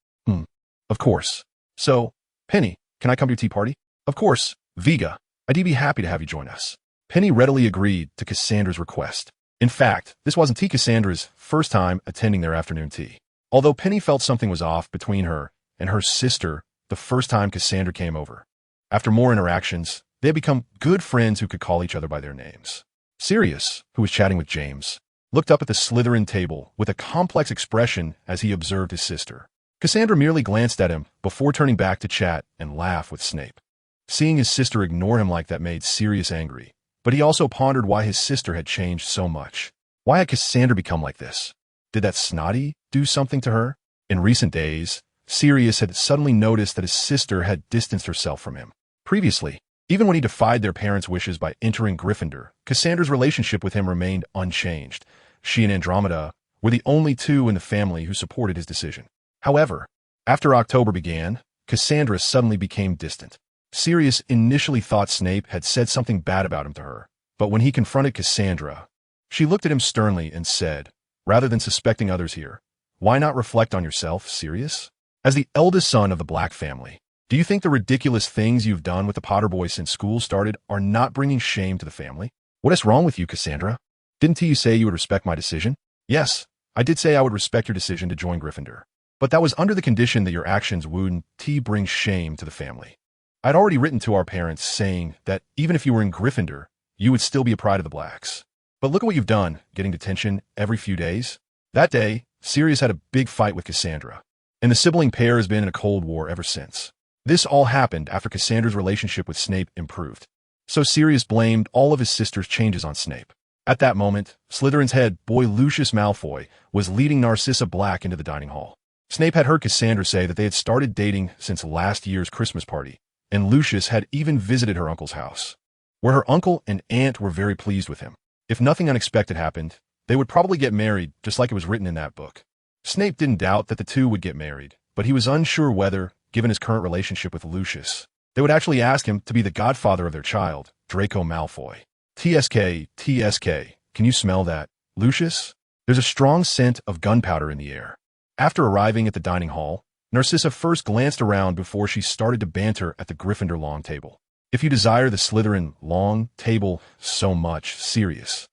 Of course. So, Penny, can I come to your tea party? Of course, Viga. I'd be happy to have you join us. Penny readily agreed to Cassandra's request. In fact, this wasn't Cassandra's first time attending their afternoon tea. Although Penny felt something was off between her and her sister the first time Cassandra came over. After more interactions, they had become good friends who could call each other by their names. Sirius, who was chatting with James, looked up at the Slytherin table with a complex expression as he observed his sister. Cassandra merely glanced at him before turning back to chat and laugh with Snape. Seeing his sister ignore him like that made Sirius angry, but he also pondered why his sister had changed so much. Why had Cassandra become like this? Did that snotty do something to her? In recent days, Sirius had suddenly noticed that his sister had distanced herself from him. Previously, even when he defied their parents' wishes by entering Gryffindor, Cassandra's relationship with him remained unchanged. She and Andromeda were the only two in the family who supported his decision. However, after October began, Cassandra suddenly became distant. Sirius initially thought Snape had said something bad about him to her, but when he confronted Cassandra, she looked at him sternly and said, rather than suspecting others here, why not reflect on yourself, Sirius? As the eldest son of the Black family, do you think the ridiculous things you've done with the Potter boy since school started are not bringing shame to the family? What is wrong with you, Cassandra? Didn't you say you would respect my decision? Yes, I did say I would respect your decision to join Gryffindor, but that was under the condition that your actions wouldn't bring shame to the family. I'd already written to our parents saying that even if you were in Gryffindor, you would still be a pride of the Blacks. But look at what you've done, getting detention every few days. That day, Sirius had a big fight with Cassandra, and the sibling pair has been in a cold war ever since. This all happened after Cassandra's relationship with Snape improved. So Sirius blamed all of his sister's changes on Snape. At that moment, Slytherin's head boy Lucius Malfoy was leading Narcissa Black into the dining hall. Snape had heard Cassandra say that they had started dating since last year's Christmas party, and Lucius had even visited her uncle's house, where her uncle and aunt were very pleased with him. If nothing unexpected happened, they would probably get married just like it was written in that book. Snape didn't doubt that the two would get married, but he was unsure whether, given his current relationship with Lucius, they would actually ask him to be the godfather of their child, Draco Malfoy. TSK, can you smell that, Lucius? There's a strong scent of gunpowder in the air. After arriving at the dining hall, Narcissa first glanced around before she started to banter at the Gryffindor long table. If you desire the Slytherin long table so much, Sirius,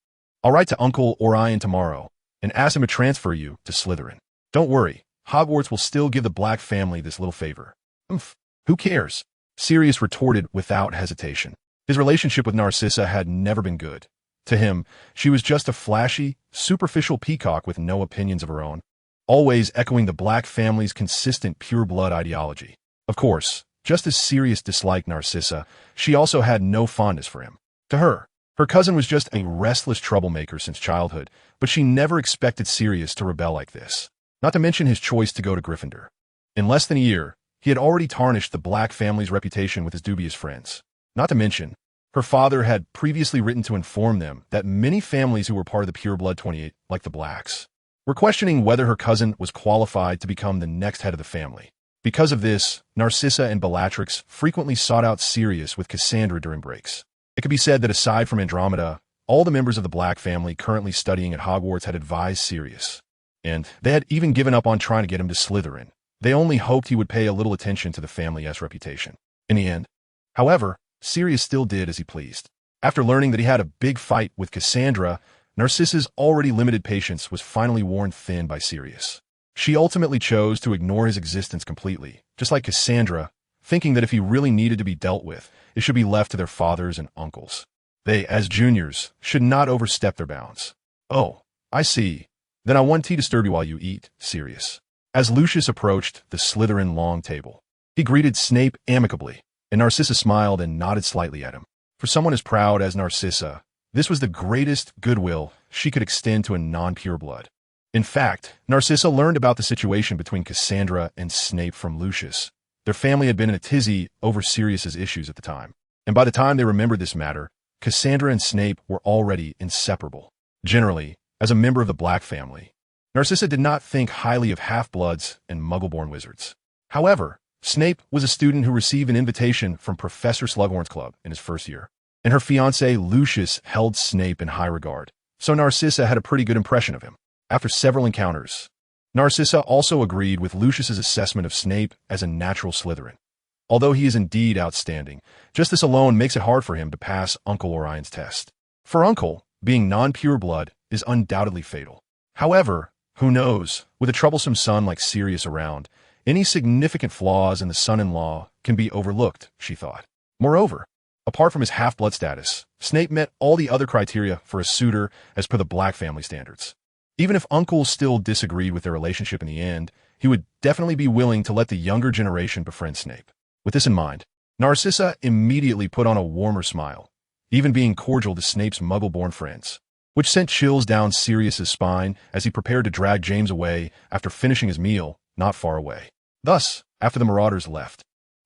I'll write to Uncle Orion tomorrow and ask him to transfer you to Slytherin. Don't worry, Hogwarts will still give the Black family this little favor. Who cares? Sirius retorted without hesitation. His relationship with Narcissa had never been good. To him, she was just a flashy, superficial peacock with no opinions of her own, always echoing the Black family's consistent pure-blood ideology. Of course, just as Sirius disliked Narcissa, she also had no fondness for him. To her, her cousin was just a restless troublemaker since childhood, but she never expected Sirius to rebel like this. Not to mention his choice to go to Gryffindor. In less than a year, he had already tarnished the Black family's reputation with his dubious friends. Not to mention, her father had previously written to inform them that many families who were part of the Pure-Blood 28, like the Blacks, were questioning whether her cousin was qualified to become the next head of the family. Because of this, Narcissa and Bellatrix frequently sought out Sirius with Cassandra during breaks. It could be said that aside from Andromeda, all the members of the Black family currently studying at Hogwarts had advised Sirius, and they had even given up on trying to get him to Slytherin. They only hoped he would pay a little attention to the family's reputation. In the end, however, Sirius still did as he pleased. After learning that he had a big fight with Cassandra, Narcissa's already limited patience was finally worn thin by Sirius. She ultimately chose to ignore his existence completely, just like Cassandra, thinking that if he really needed to be dealt with, it should be left to their fathers and uncles. They, as juniors, should not overstep their bounds. Oh, I see. Then I won't disturb you while you eat, Sirius. As Lucius approached the Slytherin long table, he greeted Snape amicably, and Narcissa smiled and nodded slightly at him. For someone as proud as Narcissa, this was the greatest goodwill she could extend to a non-pure blood. In fact, Narcissa learned about the situation between Cassandra and Snape from Lucius. Their family had been in a tizzy over Sirius's issues at the time, and by the time they remembered this matter, Cassandra and Snape were already inseparable. Generally, as a member of the Black family, Narcissa did not think highly of half-bloods and muggle-born wizards. However, Snape was a student who received an invitation from Professor Slughorn's club in his first year, and her fiancé Lucius held Snape in high regard, so Narcissa had a pretty good impression of him. After several encounters, Narcissa also agreed with Lucius's assessment of Snape as a natural Slytherin. Although he is indeed outstanding, just this alone makes it hard for him to pass Uncle Orion's test. For Uncle, being non-pure blood is undoubtedly fatal. However, who knows, with a troublesome son like Sirius around, any significant flaws in the son-in-law can be overlooked, she thought. Moreover, apart from his half-blood status, Snape met all the other criteria for a suitor as per the Black family standards. Even if Uncle still disagreed with their relationship in the end, he would definitely be willing to let the younger generation befriend Snape. With this in mind, Narcissa immediately put on a warmer smile, even being cordial to Snape's muggle-born friends, which sent chills down Sirius's spine as he prepared to drag James away after finishing his meal not far away. Thus, after the Marauders left,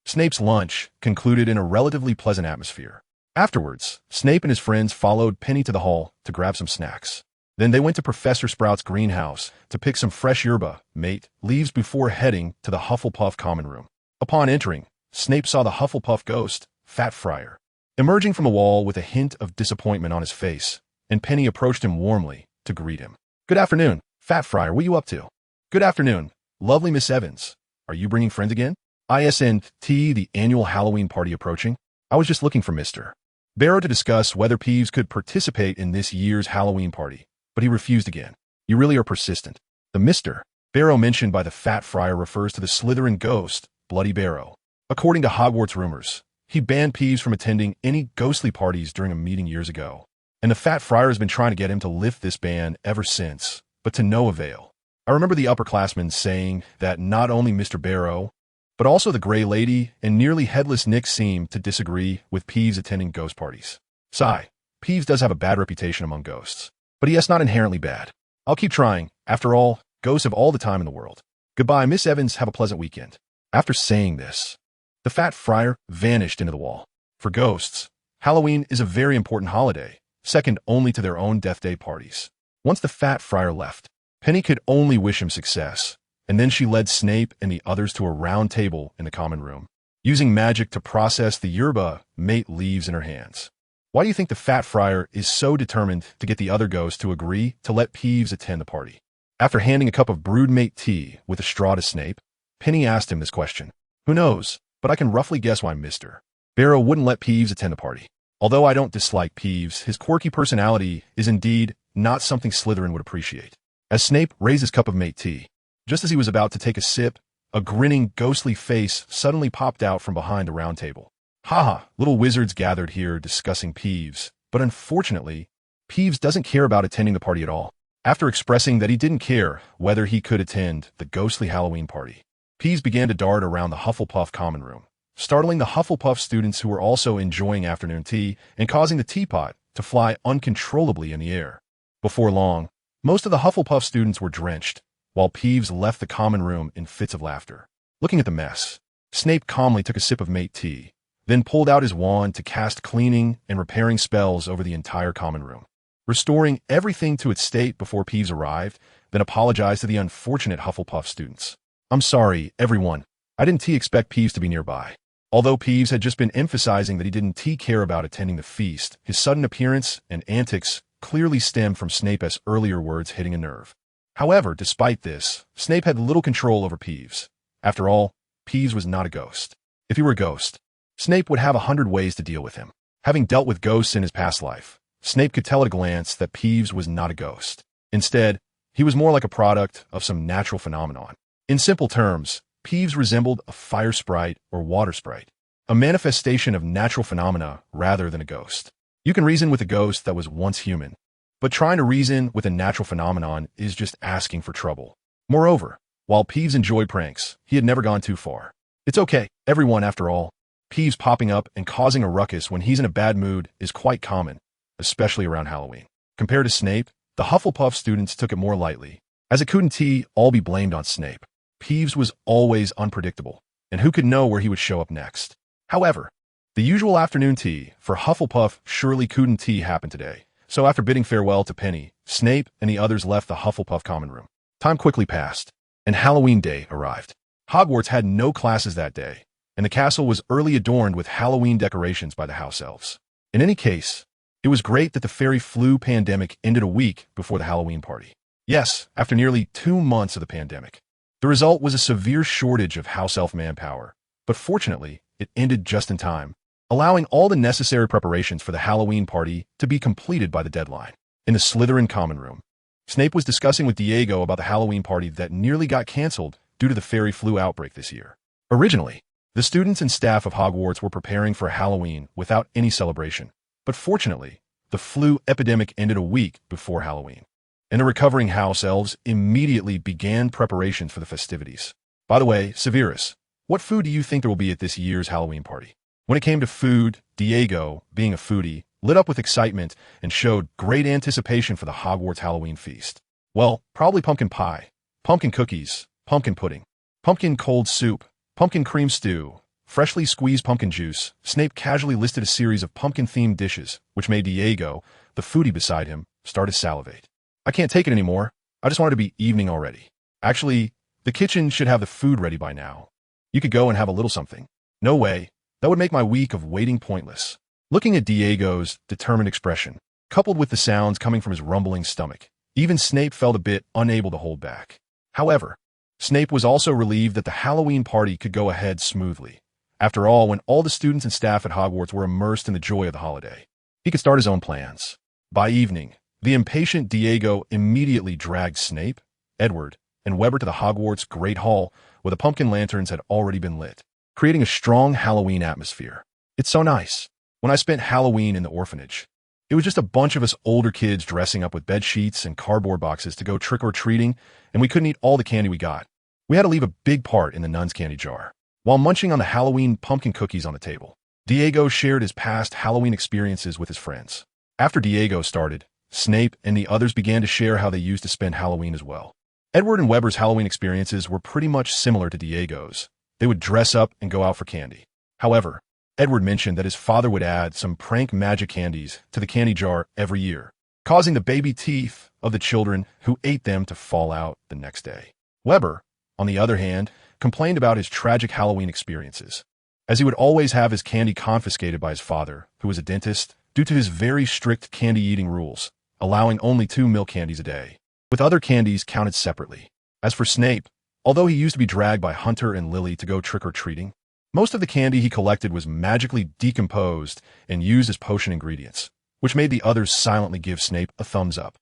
Snape's lunch concluded in a relatively pleasant atmosphere. Afterwards, Snape and his friends followed Penny to the hall to grab some snacks. Then they went to Professor Sprout's greenhouse to pick some fresh yerba mate leaves before heading to the Hufflepuff common room. Upon entering, Snape saw the Hufflepuff ghost, Fat Friar, emerging from the wall with a hint of disappointment on his face, and Penny approached him warmly to greet him. "Good afternoon, Fat Friar, what are you up to?" "Good afternoon, lovely Miss Evans. Are you bringing friends again?" "Isn't the annual Halloween party approaching? I was just looking for Mr. Barrow to discuss whether Peeves could participate in this year's Halloween party, but he refused again." "You really are persistent." The Mr. Barrow mentioned by the Fat Friar refers to the Slytherin ghost, Bloody Barrow. According to Hogwarts rumors, he banned Peeves from attending any ghostly parties during a meeting years ago, and the Fat Friar has been trying to get him to lift this ban ever since, but to no avail. I remember the upperclassmen saying that not only Mr. Barrow, but also the Grey Lady and nearly headless Nick seemed to disagree with Peeves attending ghost parties. Sigh, Peeves does have a bad reputation among ghosts, but he is not inherently bad. I'll keep trying. After all, ghosts have all the time in the world. Goodbye, Miss Evans, have a pleasant weekend. After saying this, the Fat Friar vanished into the wall. For ghosts, Halloween is a very important holiday, second only to their own Death Day parties. Once the Fat Friar left, Penny could only wish him success, and then she led Snape and the others to a round table in the common room, using magic to process the yerba mate leaves in her hands. Why do you think the Fat Friar is so determined to get the other ghosts to agree to let Peeves attend the party? After handing a cup of brewed mate tea with a straw to Snape, Penny asked him this question. "Who knows, but I can roughly guess why Mr. Barrow wouldn't let Peeves attend the party. Although I don't dislike Peeves, his quirky personality is indeed not something Slytherin would appreciate." As Snape raised his cup of mate tea, just as he was about to take a sip, a grinning, ghostly face suddenly popped out from behind the round table. "Haha, little wizards gathered here discussing Peeves, but unfortunately, Peeves doesn't care about attending the party at all." After expressing that he didn't care whether he could attend the ghostly Halloween party, Peeves began to dart around the Hufflepuff common room, startling the Hufflepuff students who were also enjoying afternoon tea and causing the teapot to fly uncontrollably in the air. Before long, most of the Hufflepuff students were drenched, while Peeves left the common room in fits of laughter. Looking at the mess, Snape calmly took a sip of mate tea, then pulled out his wand to cast cleaning and repairing spells over the entire common room, restoring everything to its state before Peeves arrived, then apologized to the unfortunate Hufflepuff students. "I'm sorry, everyone. I didn't expect Peeves to be nearby." Although Peeves had just been emphasizing that he didn't care about attending the feast, his sudden appearance and antics clearly stemmed from Snape's earlier words hitting a nerve. However, despite this, Snape had little control over Peeves. After all, Peeves was not a ghost. If he were a ghost, Snape would have 100 ways to deal with him. Having dealt with ghosts in his past life, Snape could tell at a glance that Peeves was not a ghost. Instead, He was more like a product of some natural phenomenon. In simple terms, Peeves resembled a fire sprite or water sprite, a manifestation of natural phenomena rather than a ghost. You can reason with a ghost that was once human, but trying to reason with a natural phenomenon is just asking for trouble. Moreover, while Peeves enjoyed pranks, he had never gone too far. It's okay, everyone after all. Peeves popping up and causing a ruckus when he's in a bad mood is quite common, especially around Halloween. Compared to Snape, the Hufflepuff students took it more lightly, as it couldn't all be blamed on Snape. Peeves was always unpredictable, and who could know where he would show up next? However, the usual afternoon tea for Hufflepuff surely couldn't happen today, so after bidding farewell to Penny, Snape and the others left the Hufflepuff common room. Time quickly passed, and Halloween day arrived. Hogwarts had no classes that day, and the castle was early adorned with Halloween decorations by the house elves. In any case, it was great that the fairy flu pandemic ended a week before the Halloween party. Yes, after nearly 2 months of the pandemic. The result was a severe shortage of house elf manpower, but fortunately, it ended just in time, allowing all the necessary preparations for the Halloween party to be completed by the deadline. In the Slytherin common room, Snape was discussing with Diego about the Halloween party that nearly got canceled due to the fairy flu outbreak this year. Originally, the students and staff of Hogwarts were preparing for Halloween without any celebration, but fortunately, the flu epidemic ended a week before Halloween, and the recovering house elves immediately began preparations for the festivities. By the way, Severus, what food do you think there will be at this year's Halloween party? When it came to food, Diego, being a foodie, lit up with excitement and showed great anticipation for the Hogwarts Halloween feast. Well, probably pumpkin pie, pumpkin cookies, pumpkin pudding, pumpkin cold soup, pumpkin cream stew, freshly squeezed pumpkin juice. Snape casually listed a series of pumpkin-themed dishes, which made Diego, the foodie beside him, start to salivate. I can't take it anymore. I just want it to be evening already. Actually, the kitchen should have the food ready by now. You could go and have a little something. No way. That would make my week of waiting pointless. Looking at Diego's determined expression, coupled with the sounds coming from his rumbling stomach, even Snape felt a bit unable to hold back. However, Snape was also relieved that the Halloween party could go ahead smoothly. After all, when all the students and staff at Hogwarts were immersed in the joy of the holiday, he could start his own plans. By evening, the impatient Diego immediately dragged Snape, Edward, and Webber to the Hogwarts Great Hall where the pumpkin lanterns had already been lit, creating a strong Halloween atmosphere. It's so nice. When I spent Halloween in the orphanage, it was just a bunch of us older kids dressing up with bed sheets and cardboard boxes to go trick-or-treating, and we couldn't eat all the candy we got. We had to leave a big part in the nun's candy jar. While munching on the Halloween pumpkin cookies on the table, Diego shared his past Halloween experiences with his friends. After Diego started, Snape and the others began to share how they used to spend Halloween as well. Edward and Webber's Halloween experiences were pretty much similar to Diego's. They would dress up and go out for candy. However, Edward mentioned that his father would add some prank magic candies to the candy jar every year, causing the baby teeth of the children who ate them to fall out the next day. Webber, on the other hand, complained about his tragic Halloween experiences, as he would always have his candy confiscated by his father, who was a dentist, due to his very strict candy-eating rules, allowing only 2 milk candies a day, with other candies counted separately. As for Snape, although he used to be dragged by Hunter and Lily to go trick-or-treating, most of the candy he collected was magically decomposed and used as potion ingredients, which made the others silently give Snape a thumbs up.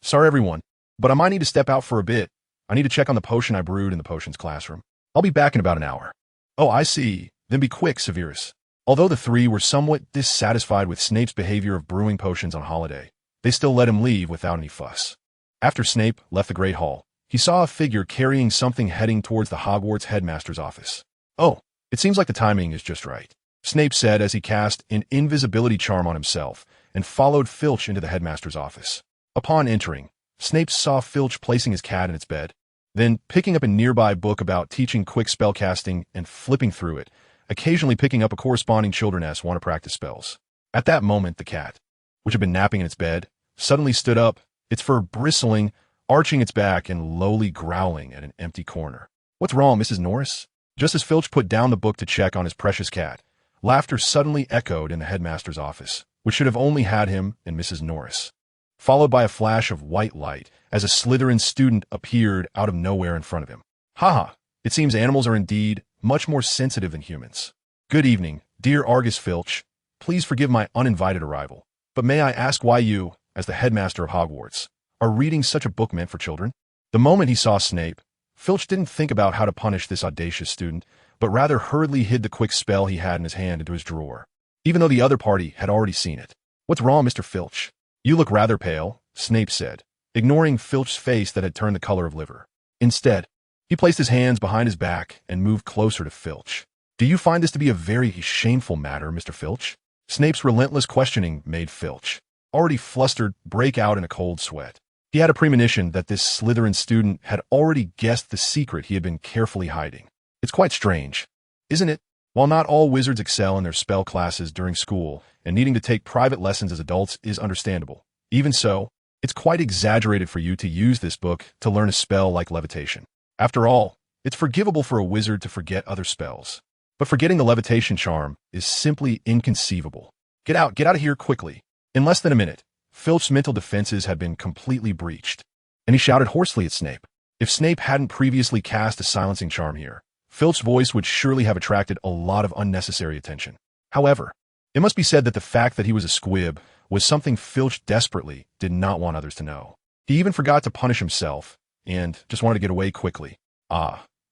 Sorry everyone, but I might need to step out for a bit. I need to check on the potion I brewed in the potions classroom. I'll be back in about an hour. Oh, I see. Then be quick, Severus. Although the three were somewhat dissatisfied with Snape's behavior of brewing potions on holiday, they still let him leave without any fuss. After Snape left the Great Hall, he saw a figure carrying something heading towards the Hogwarts headmaster's office. Oh, it seems like the timing is just right, Snape said as he cast an invisibility charm on himself and followed Filch into the headmaster's office. Upon entering, Snape saw Filch placing his cat in its bed, then picking up a nearby book about teaching quick spellcasting and flipping through it, occasionally picking up a corresponding children want to practice spells. At that moment, the cat, which had been napping in its bed, suddenly stood up, its fur bristling, arching its back and lowly growling at an empty corner. What's wrong, Mrs. Norris? Just as Filch put down the book to check on his precious cat, laughter suddenly echoed in the headmaster's office, which should have only had him and Mrs. Norris, followed by a flash of white light as a Slytherin student appeared out of nowhere in front of him. Haha, it seems animals are indeed much more sensitive than humans. Good evening, dear Argus Filch. Please forgive my uninvited arrival, but may I ask why you, as the headmaster of Hogwarts, Are reading such a book meant for children? The moment he saw Snape, Filch didn't think about how to punish this audacious student, but rather hurriedly hid the quick spell he had in his hand into his drawer, even though the other party had already seen it. "What's wrong, Mr. Filch? You look rather pale," Snape said, ignoring Filch's face that had turned the color of liver. Instead, he placed his hands behind his back and moved closer to Filch. "Do you find this to be a very shameful matter, Mr. Filch?" Snape's relentless questioning made Filch, already flustered, break out in a cold sweat. He had a premonition that this Slytherin student had already guessed the secret he had been carefully hiding. It's quite strange, isn't it? While not all wizards excel in their spell classes during school, and needing to take private lessons as adults is understandable, even so, it's quite exaggerated for you to use this book to learn a spell like levitation. After all, it's forgivable for a wizard to forget other spells. But forgetting the levitation charm is simply inconceivable. Get out of here quickly. In less than a minute, Filch's mental defenses had been completely breached, and he shouted hoarsely at Snape. If Snape hadn't previously cast a silencing charm here, Filch's voice would surely have attracted a lot of unnecessary attention. However, it must be said that the fact that he was a squib was something Filch desperately did not want others to know. He even forgot to punish himself, and just wanted to get away quickly.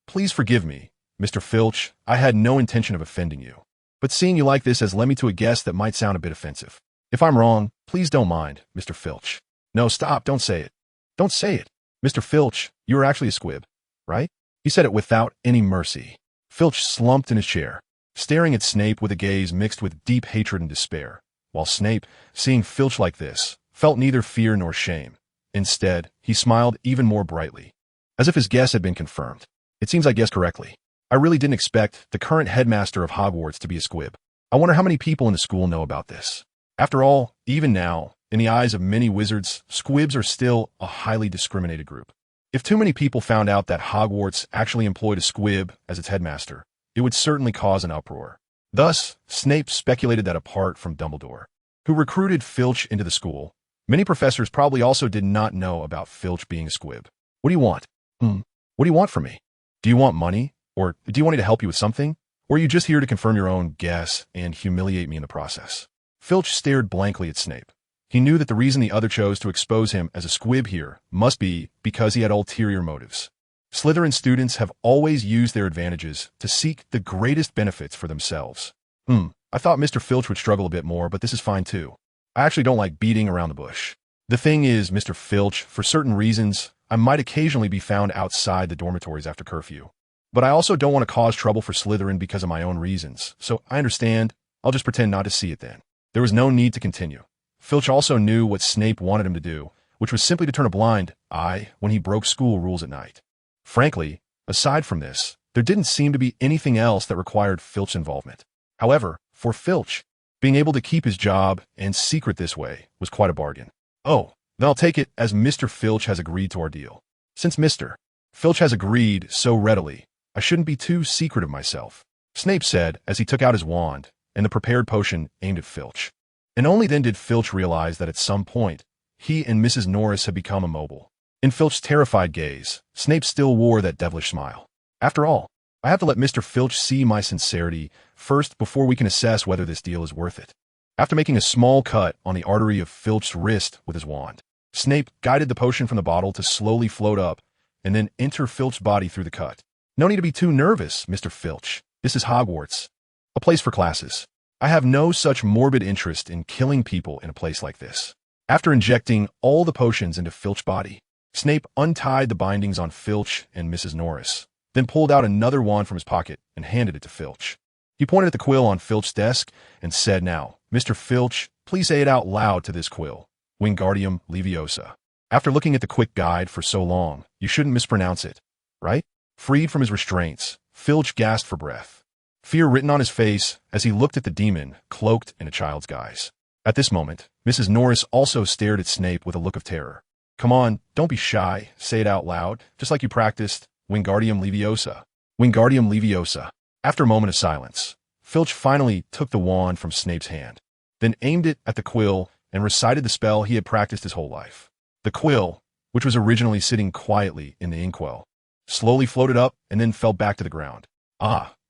Please forgive me, Mr. Filch, I had no intention of offending you. But seeing you like this has led me to a guess that might sound a bit offensive. If I'm wrong, please don't mind, Mr. Filch. No, stop, don't say it. Don't say it. Mr. Filch, you are actually a squib, right? He said it without any mercy. Filch slumped in his chair, staring at Snape with a gaze mixed with deep hatred and despair, while Snape, seeing Filch like this, felt neither fear nor shame. Instead, he smiled even more brightly, as if his guess had been confirmed. It seems I guessed correctly. I really didn't expect the current headmaster of Hogwarts to be a squib. I wonder how many people in the school know about this. After all, even now, in the eyes of many wizards, squibs are still a highly discriminated group. If too many people found out that Hogwarts actually employed a squib as its headmaster, it would certainly cause an uproar. Thus, Snape speculated that apart from Dumbledore, who recruited Filch into the school, many professors probably also did not know about Filch being a squib. What do you want? What do you want from me? Do you want money? Or do you want me to help you with something? Or are you just here to confirm your own guess and humiliate me in the process? Filch stared blankly at Snape. He knew that the reason the other chose to expose him as a squib here must be because he had ulterior motives. Slytherin students have always used their advantages to seek the greatest benefits for themselves. I thought Mr. Filch would struggle a bit more, but this is fine too. I actually don't like beating around the bush. The thing is, Mr. Filch, for certain reasons, I might occasionally be found outside the dormitories after curfew. But I also don't want to cause trouble for Slytherin because of my own reasons, so I understand. I'll just pretend not to see it then. There was no need to continue. Filch also knew what Snape wanted him to do, which was simply to turn a blind eye when he broke school rules at night. Frankly, aside from this, there didn't seem to be anything else that required Filch's involvement. However, for Filch, being able to keep his job and secret this way was quite a bargain. Oh, then I'll take it as Mr. Filch has agreed to our deal. Since Mr. Filch has agreed so readily, I shouldn't be too secretive myself, Snape said as he took out his wand and the prepared potion aimed at Filch. And only then did Filch realize that at some point, he and Mrs. Norris had become immobile. In Filch's terrified gaze, Snape still wore that devilish smile. After all, I have to let Mr. Filch see my sincerity first before we can assess whether this deal is worth it. After making a small cut on the artery of Filch's wrist with his wand, Snape guided the potion from the bottle to slowly float up and then enter Filch's body through the cut. No need to be too nervous, Mr. Filch. This is Hogwarts, a place for classes. I have no such morbid interest in killing people in a place like this. After injecting all the potions into Filch's body, Snape untied the bindings on Filch and Mrs. Norris, then pulled out another wand from his pocket and handed it to Filch. He pointed at the quill on Filch's desk and said, "Now, Mr. Filch, please say it out loud to this quill. Wingardium Leviosa." After looking at the quick guide for so long, you shouldn't mispronounce it, right? Freed from his restraints, Filch gasped for breath, fear written on his face as he looked at the demon cloaked in a child's guise. At this moment, Mrs. Norris also stared at Snape with a look of terror. "Come on, don't be shy. Say it out loud, just like you practiced. Wingardium Leviosa. Wingardium Leviosa." After a moment of silence, Filch finally took the wand from Snape's hand, then aimed it at the quill and recited the spell he had practiced his whole life. The quill, which was originally sitting quietly in the inkwell, slowly floated up and then fell back to the ground.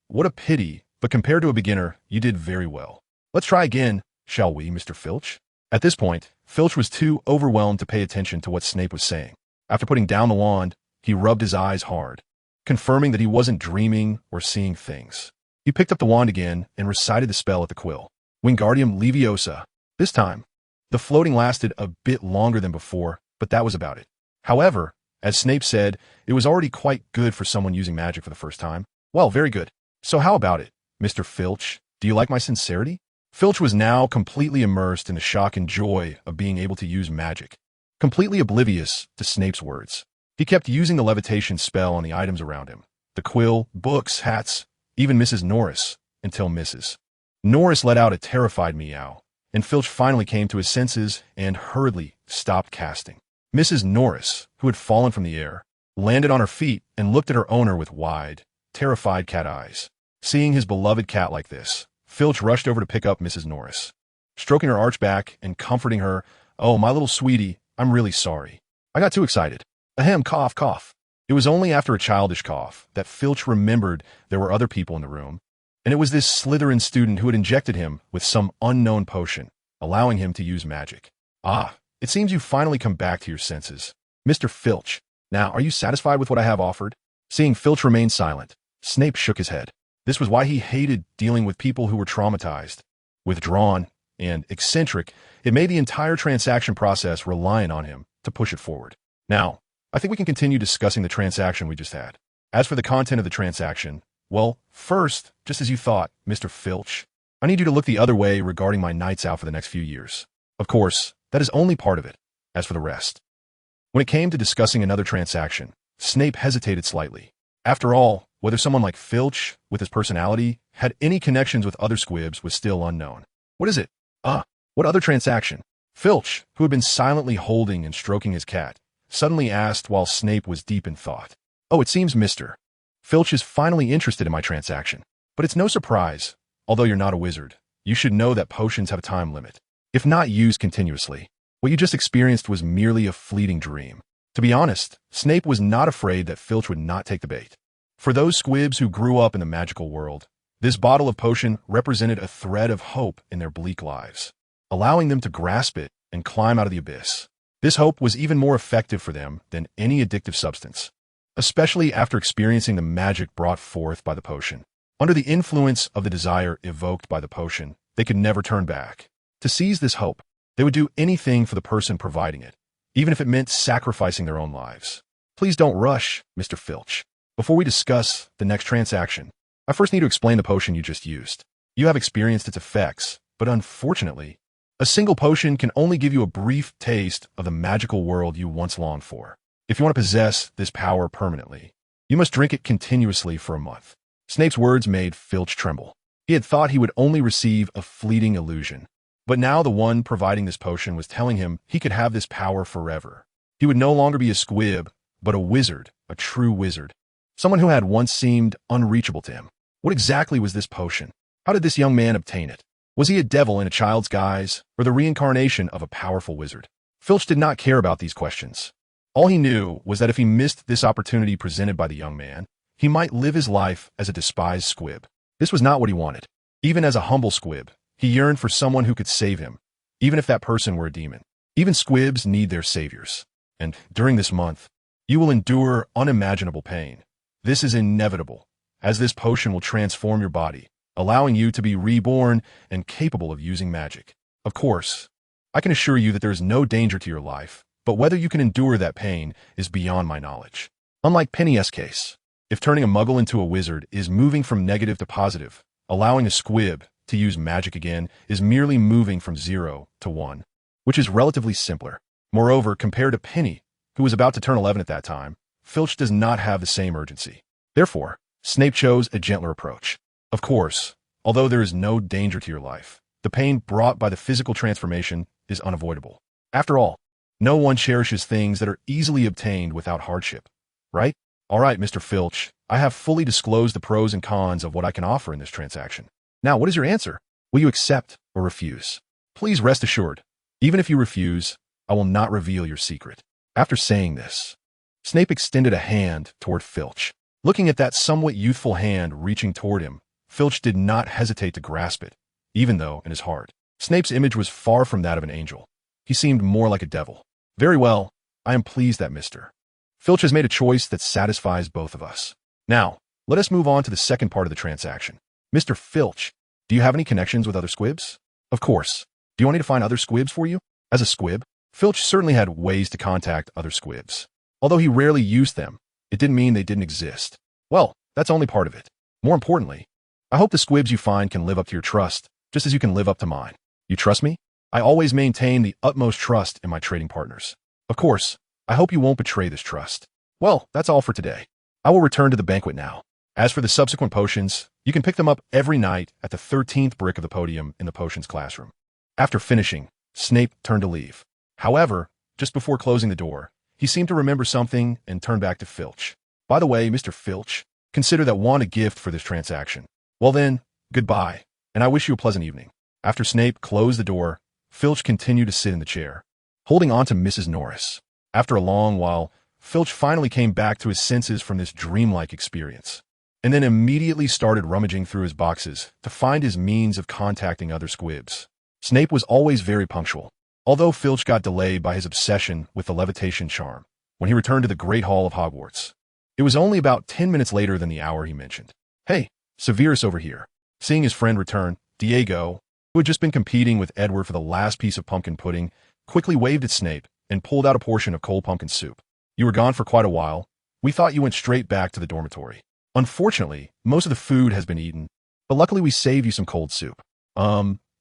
What a pity, but compared to a beginner, you did very well. Let's try again, shall we, Mr. Filch? At this point, Filch was too overwhelmed to pay attention to what Snape was saying. After putting down the wand, he rubbed his eyes hard, confirming that he wasn't dreaming or seeing things. He picked up the wand again and recited the spell at the quill. Wingardium Leviosa. This time, the floating lasted a bit longer than before, but that was about it. However, as Snape said, it was already quite good for someone using magic for the first time. Well, very good. So how about it, Mr. Filch? Do you like my sincerity? Filch was now completely immersed in the shock and joy of being able to use magic, completely oblivious to Snape's words. He kept using the levitation spell on the items around him, the quill, books, hats, even Mrs. Norris, until Mrs. Norris let out a terrified meow, and Filch finally came to his senses and hurriedly stopped casting. Mrs. Norris, who had fallen from the air, landed on her feet and looked at her owner with wide, terrified cat eyes. Seeing his beloved cat like this, Filch rushed over to pick up Mrs. Norris, stroking her arched back and comforting her. "Oh, my little sweetie, I'm really sorry. I got too excited. Ahem, cough, cough." It was only after a childish cough that Filch remembered there were other people in the room, and it was this Slytherin student who had injected him with some unknown potion, allowing him to use magic. "Ah, it seems you've finally come back to your senses. Mr. Filch, now are you satisfied with what I have offered?" Seeing Filch remain silent, Snape shook his head. This was why he hated dealing with people who were traumatized, withdrawn, and eccentric. It made the entire transaction process reliant on him to push it forward. Now, I think we can continue discussing the transaction we just had. As for the content of the transaction, well, first, just as you thought, Mr. Filch, I need you to look the other way regarding my nights out for the next few years. Of course, that is only part of it. As for the rest. When it came to discussing another transaction, Snape hesitated slightly. After all, whether someone like Filch, with his personality, had any connections with other squibs was still unknown. "What is it?" What other transaction?" Filch, who had been silently holding and stroking his cat, suddenly asked while Snape was deep in thought. "Oh, it seems Mr. Filch is finally interested in my transaction. But it's no surprise. Although you're not a wizard, you should know that potions have a time limit. If not used continuously, what you just experienced was merely a fleeting dream." To be honest, Snape was not afraid that Filch would not take the bait. For those squibs who grew up in the magical world, this bottle of potion represented a thread of hope in their bleak lives, allowing them to grasp it and climb out of the abyss. This hope was even more effective for them than any addictive substance, especially after experiencing the magic brought forth by the potion. Under the influence of the desire evoked by the potion, they could never turn back. To seize this hope, they would do anything for the person providing it, even if it meant sacrificing their own lives. Please don't rush, Mr. Filch. Before we discuss the next transaction, I first need to explain the potion you just used. You have experienced its effects, but unfortunately, a single potion can only give you a brief taste of the magical world you once longed for. If you want to possess this power permanently, you must drink it continuously for a month. Snape's words made Filch tremble. He had thought he would only receive a fleeting illusion, but now the one providing this potion was telling him he could have this power forever. He would no longer be a squib, but a wizard, a true wizard. Someone who had once seemed unreachable to him. What exactly was this potion? How did this young man obtain it? Was he a devil in a child's guise, or the reincarnation of a powerful wizard? Filch did not care about these questions. All he knew was that if he missed this opportunity presented by the young man, he might live his life as a despised squib. This was not what he wanted. Even as a humble squib, he yearned for someone who could save him, even if that person were a demon. Even squibs need their saviors. And during this month, you will endure unimaginable pain. This is inevitable, as this potion will transform your body, allowing you to be reborn and capable of using magic. Of course, I can assure you that there is no danger to your life, but whether you can endure that pain is beyond my knowledge. Unlike Penny's case, if turning a muggle into a wizard is moving from negative to positive, allowing a squib to use magic again is merely moving from 0 to 1, which is relatively simpler. Moreover, compared to Penny, who was about to turn 11 at that time, Filch does not have the same urgency. Therefore, Snape chose a gentler approach. Of course, although there is no danger to your life, the pain brought by the physical transformation is unavoidable. After all, no one cherishes things that are easily obtained without hardship, right? All right, Mr. Filch, I have fully disclosed the pros and cons of what I can offer in this transaction. Now, what is your answer? Will you accept or refuse? Please rest assured, even if you refuse, I will not reveal your secret. After saying this, Snape extended a hand toward Filch. Looking at that somewhat youthful hand reaching toward him, Filch did not hesitate to grasp it, even though, in his heart, Snape's image was far from that of an angel. he seemed more like a devil. Very well, I am pleased that Mr. Filch has made a choice that satisfies both of us. Now, let us move on to the second part of the transaction. Mr. Filch, do you have any connections with other squibs? Of course. Do you want me to find other squibs for you? As a squib, Filch certainly had ways to contact other squibs. Although he rarely used them, it didn't mean they didn't exist. Well, that's only part of it. More importantly, I hope the squibs you find can live up to your trust, just as you can live up to mine. You trust me? I always maintain the utmost trust in my trading partners. Of course, I hope you won't betray this trust. Well, that's all for today. I will return to the banquet now. As for the subsequent potions, you can pick them up every night at the 13th brick of the podium in the potions classroom. After finishing, Snape turned to leave. However, just before closing the door, he seemed to remember something and turned back to Filch. By the way, Mr. Filch, consider that one a gift for this transaction. Well then, goodbye, and I wish you a pleasant evening. After Snape closed the door, Filch continued to sit in the chair, holding on to Mrs. Norris. After a long while, Filch finally came back to his senses from this dreamlike experience, and then immediately started rummaging through his boxes to find his means of contacting other squibs. Snape was always very punctual, although Filch got delayed by his obsession with the levitation charm when he returned to the Great Hall of Hogwarts. It was only about 10 minutes later than the hour he mentioned. Hey, Severus over here. Seeing his friend return, Diego, who had just been competing with Edward for the last piece of pumpkin pudding, quickly waved at Snape and pulled out a portion of cold pumpkin soup. You were gone for quite a while. We thought you went straight back to the dormitory. Unfortunately, most of the food has been eaten, but luckily we saved you some cold soup.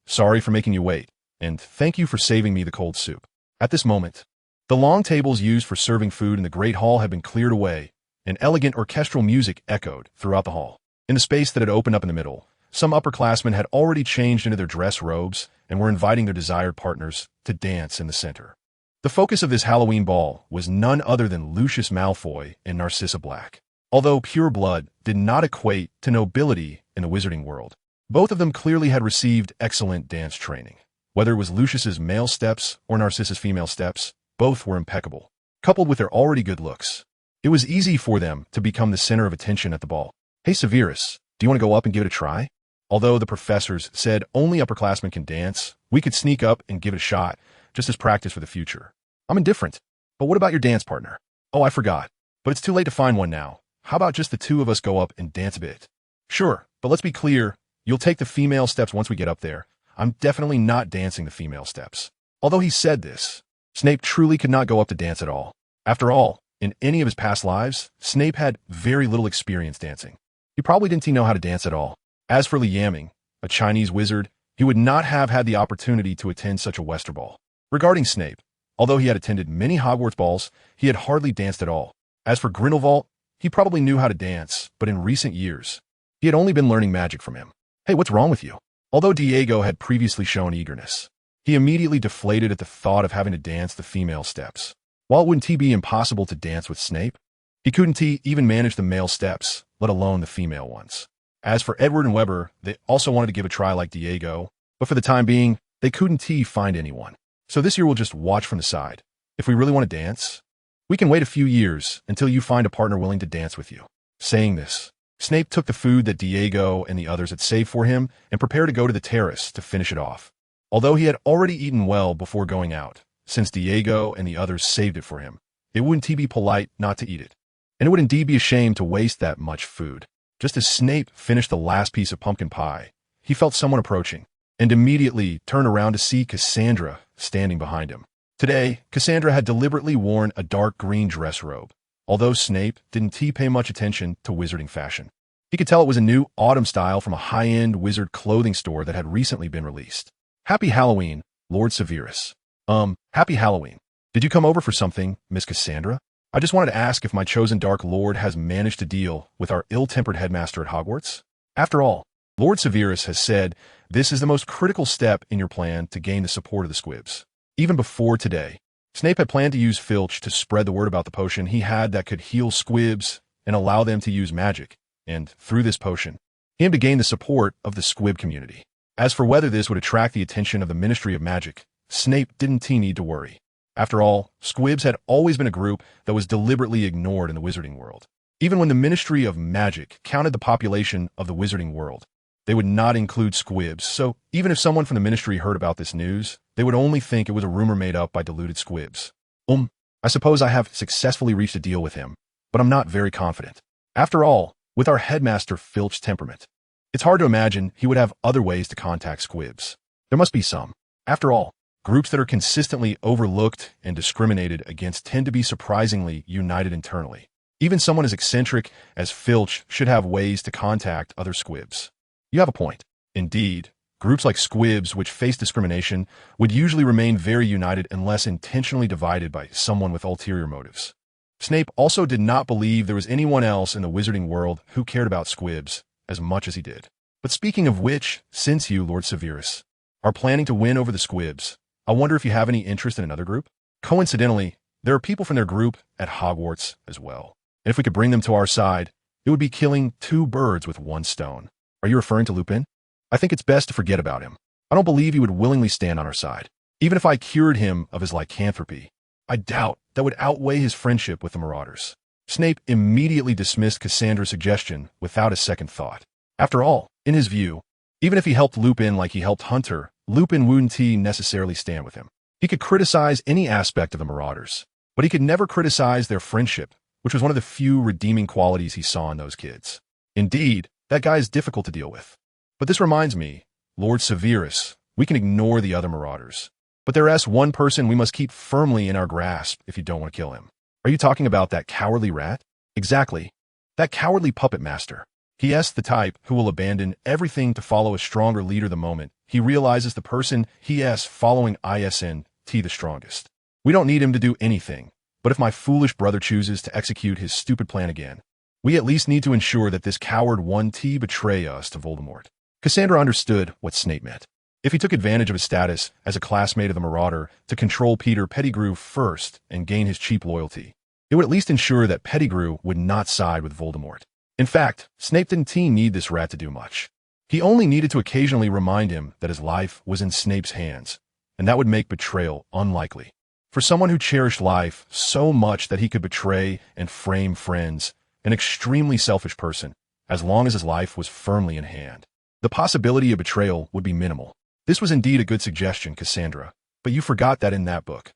Sorry for making you wait, and thank you for saving me the cold soup. At this moment, the long tables used for serving food in the Great Hall had been cleared away, and elegant orchestral music echoed throughout the hall. In the space that had opened up in the middle, some upperclassmen had already changed into their dress robes and were inviting their desired partners to dance in the center. The focus of this Halloween ball was none other than Lucius Malfoy and Narcissa Black. Although pure blood did not equate to nobility in the wizarding world, both of them clearly had received excellent dance training. Whether it was Lucius's male steps or Narcissa's female steps, both were impeccable. Coupled with their already good looks, it was easy for them to become the center of attention at the ball. Hey Severus, do you want to go up and give it a try? Although the professors said only upperclassmen can dance, we could sneak up and give it a shot, just as practice for the future. I'm indifferent. But what about your dance partner? Oh, I forgot. But it's too late to find one now. How about just the two of us go up and dance a bit? Sure, but let's be clear. You'll take the female steps once we get up there. I'm definitely not dancing the female steps. Although he said this, Snape truly could not go up to dance at all. After all, in any of his past lives, Snape had very little experience dancing. He probably didn't know how to dance at all. As for Liaming, a Chinese wizard, he would not have had the opportunity to attend such a Wester ball. Regarding Snape, although he had attended many Hogwarts balls, he had hardly danced at all. As for Grindelwald, he probably knew how to dance, but in recent years, he had only been learning magic from him. Hey, what's wrong with you? Although Diego had previously shown eagerness, he immediately deflated at the thought of having to dance the female steps. While it wouldn't be impossible to dance with Snape, he couldn't even manage the male steps, let alone the female ones. As for Edward and Weber, they also wanted to give a try like Diego, but for the time being, they couldn't find anyone. So this year we'll just watch from the side. If we really want to dance, we can wait a few years until you find a partner willing to dance with you. Saying this, Snape took the food that Diego and the others had saved for him and prepared to go to the terrace to finish it off. Although he had already eaten well before going out, since Diego and the others saved it for him, it wouldn't be polite not to eat it. And it would indeed be a shame to waste that much food. Just as Snape finished the last piece of pumpkin pie, he felt someone approaching, and immediately turned around to see Cassandra standing behind him. Today, Cassandra had deliberately worn a dark green dress robe, although Snape didn't pay much attention to wizarding fashion. He could tell it was a new autumn style from a high-end wizard clothing store that had recently been released. Happy Halloween, Lord Severus. Happy Halloween. Did you come over for something, Miss Cassandra? I just wanted to ask if my chosen Dark Lord has managed to deal with our ill-tempered headmaster at Hogwarts. After all, Lord Severus has said this is the most critical step in your plan to gain the support of the squibs. Even before today, Snape had planned to use Filch to spread the word about the potion he had that could heal squibs and allow them to use magic, and through this potion, he aimed to gain the support of the squib community. As for whether this would attract the attention of the Ministry of Magic, Snape didn't need to worry. After all, squibs had always been a group that was deliberately ignored in the wizarding world. Even when the Ministry of Magic counted the population of the wizarding world, they would not include squibs, so even if someone from the ministry heard about this news, they would only think it was a rumor made up by deluded squibs. I suppose I have successfully reached a deal with him, but I'm not very confident. After all, with our headmaster Filch's temperament, it's hard to imagine he would have other ways to contact squibs. There must be some. After all, groups that are consistently overlooked and discriminated against tend to be surprisingly united internally. Even someone as eccentric as Filch should have ways to contact other squibs. You have a point. Indeed, groups like squibs which face discrimination would usually remain very united unless intentionally divided by someone with ulterior motives. Snape also did not believe there was anyone else in the wizarding world who cared about squibs as much as he did. But speaking of which, since you, Lord Severus, are planning to win over the squibs, I wonder if you have any interest in another group? Coincidentally, there are people from their group at Hogwarts as well. And if we could bring them to our side, it would be killing two birds with one stone. Are you referring to Lupin? I think it's best to forget about him. I don't believe he would willingly stand on our side. Even if I cured him of his lycanthropy, I doubt that would outweigh his friendship with the Marauders. Snape immediately dismissed Cassandra's suggestion without a second thought. After all, in his view, even if he helped Lupin like he helped Hunter, Lupin wouldn't necessarily stand with him. He could criticize any aspect of the Marauders, but he could never criticize their friendship, which was one of the few redeeming qualities he saw in those kids. Indeed, that guy is difficult to deal with. But this reminds me, Lord Severus, we can ignore the other Marauders. But there is one person we must keep firmly in our grasp if you don't want to kill him. Are you talking about that cowardly rat? Exactly. That cowardly puppet master. He is the type who will abandon everything to follow a stronger leader the moment he realizes the person he is following isn't the strongest. We don't need him to do anything, but if my foolish brother chooses to execute his stupid plan again, we at least need to ensure that this coward won't betray us to Voldemort. Cassandra understood what Snape meant. If he took advantage of his status as a classmate of the Marauder to control Peter Pettigrew first and gain his cheap loyalty, it would at least ensure that Pettigrew would not side with Voldemort. In fact, Snape didn't need this rat to do much. He only needed to occasionally remind him that his life was in Snape's hands, and that would make betrayal unlikely. For someone who cherished life so much that he could betray and frame friends, an extremely selfish person, as long as his life was firmly in hand. The possibility of betrayal would be minimal. This was indeed a good suggestion, Cassandra, but you forgot that in that book.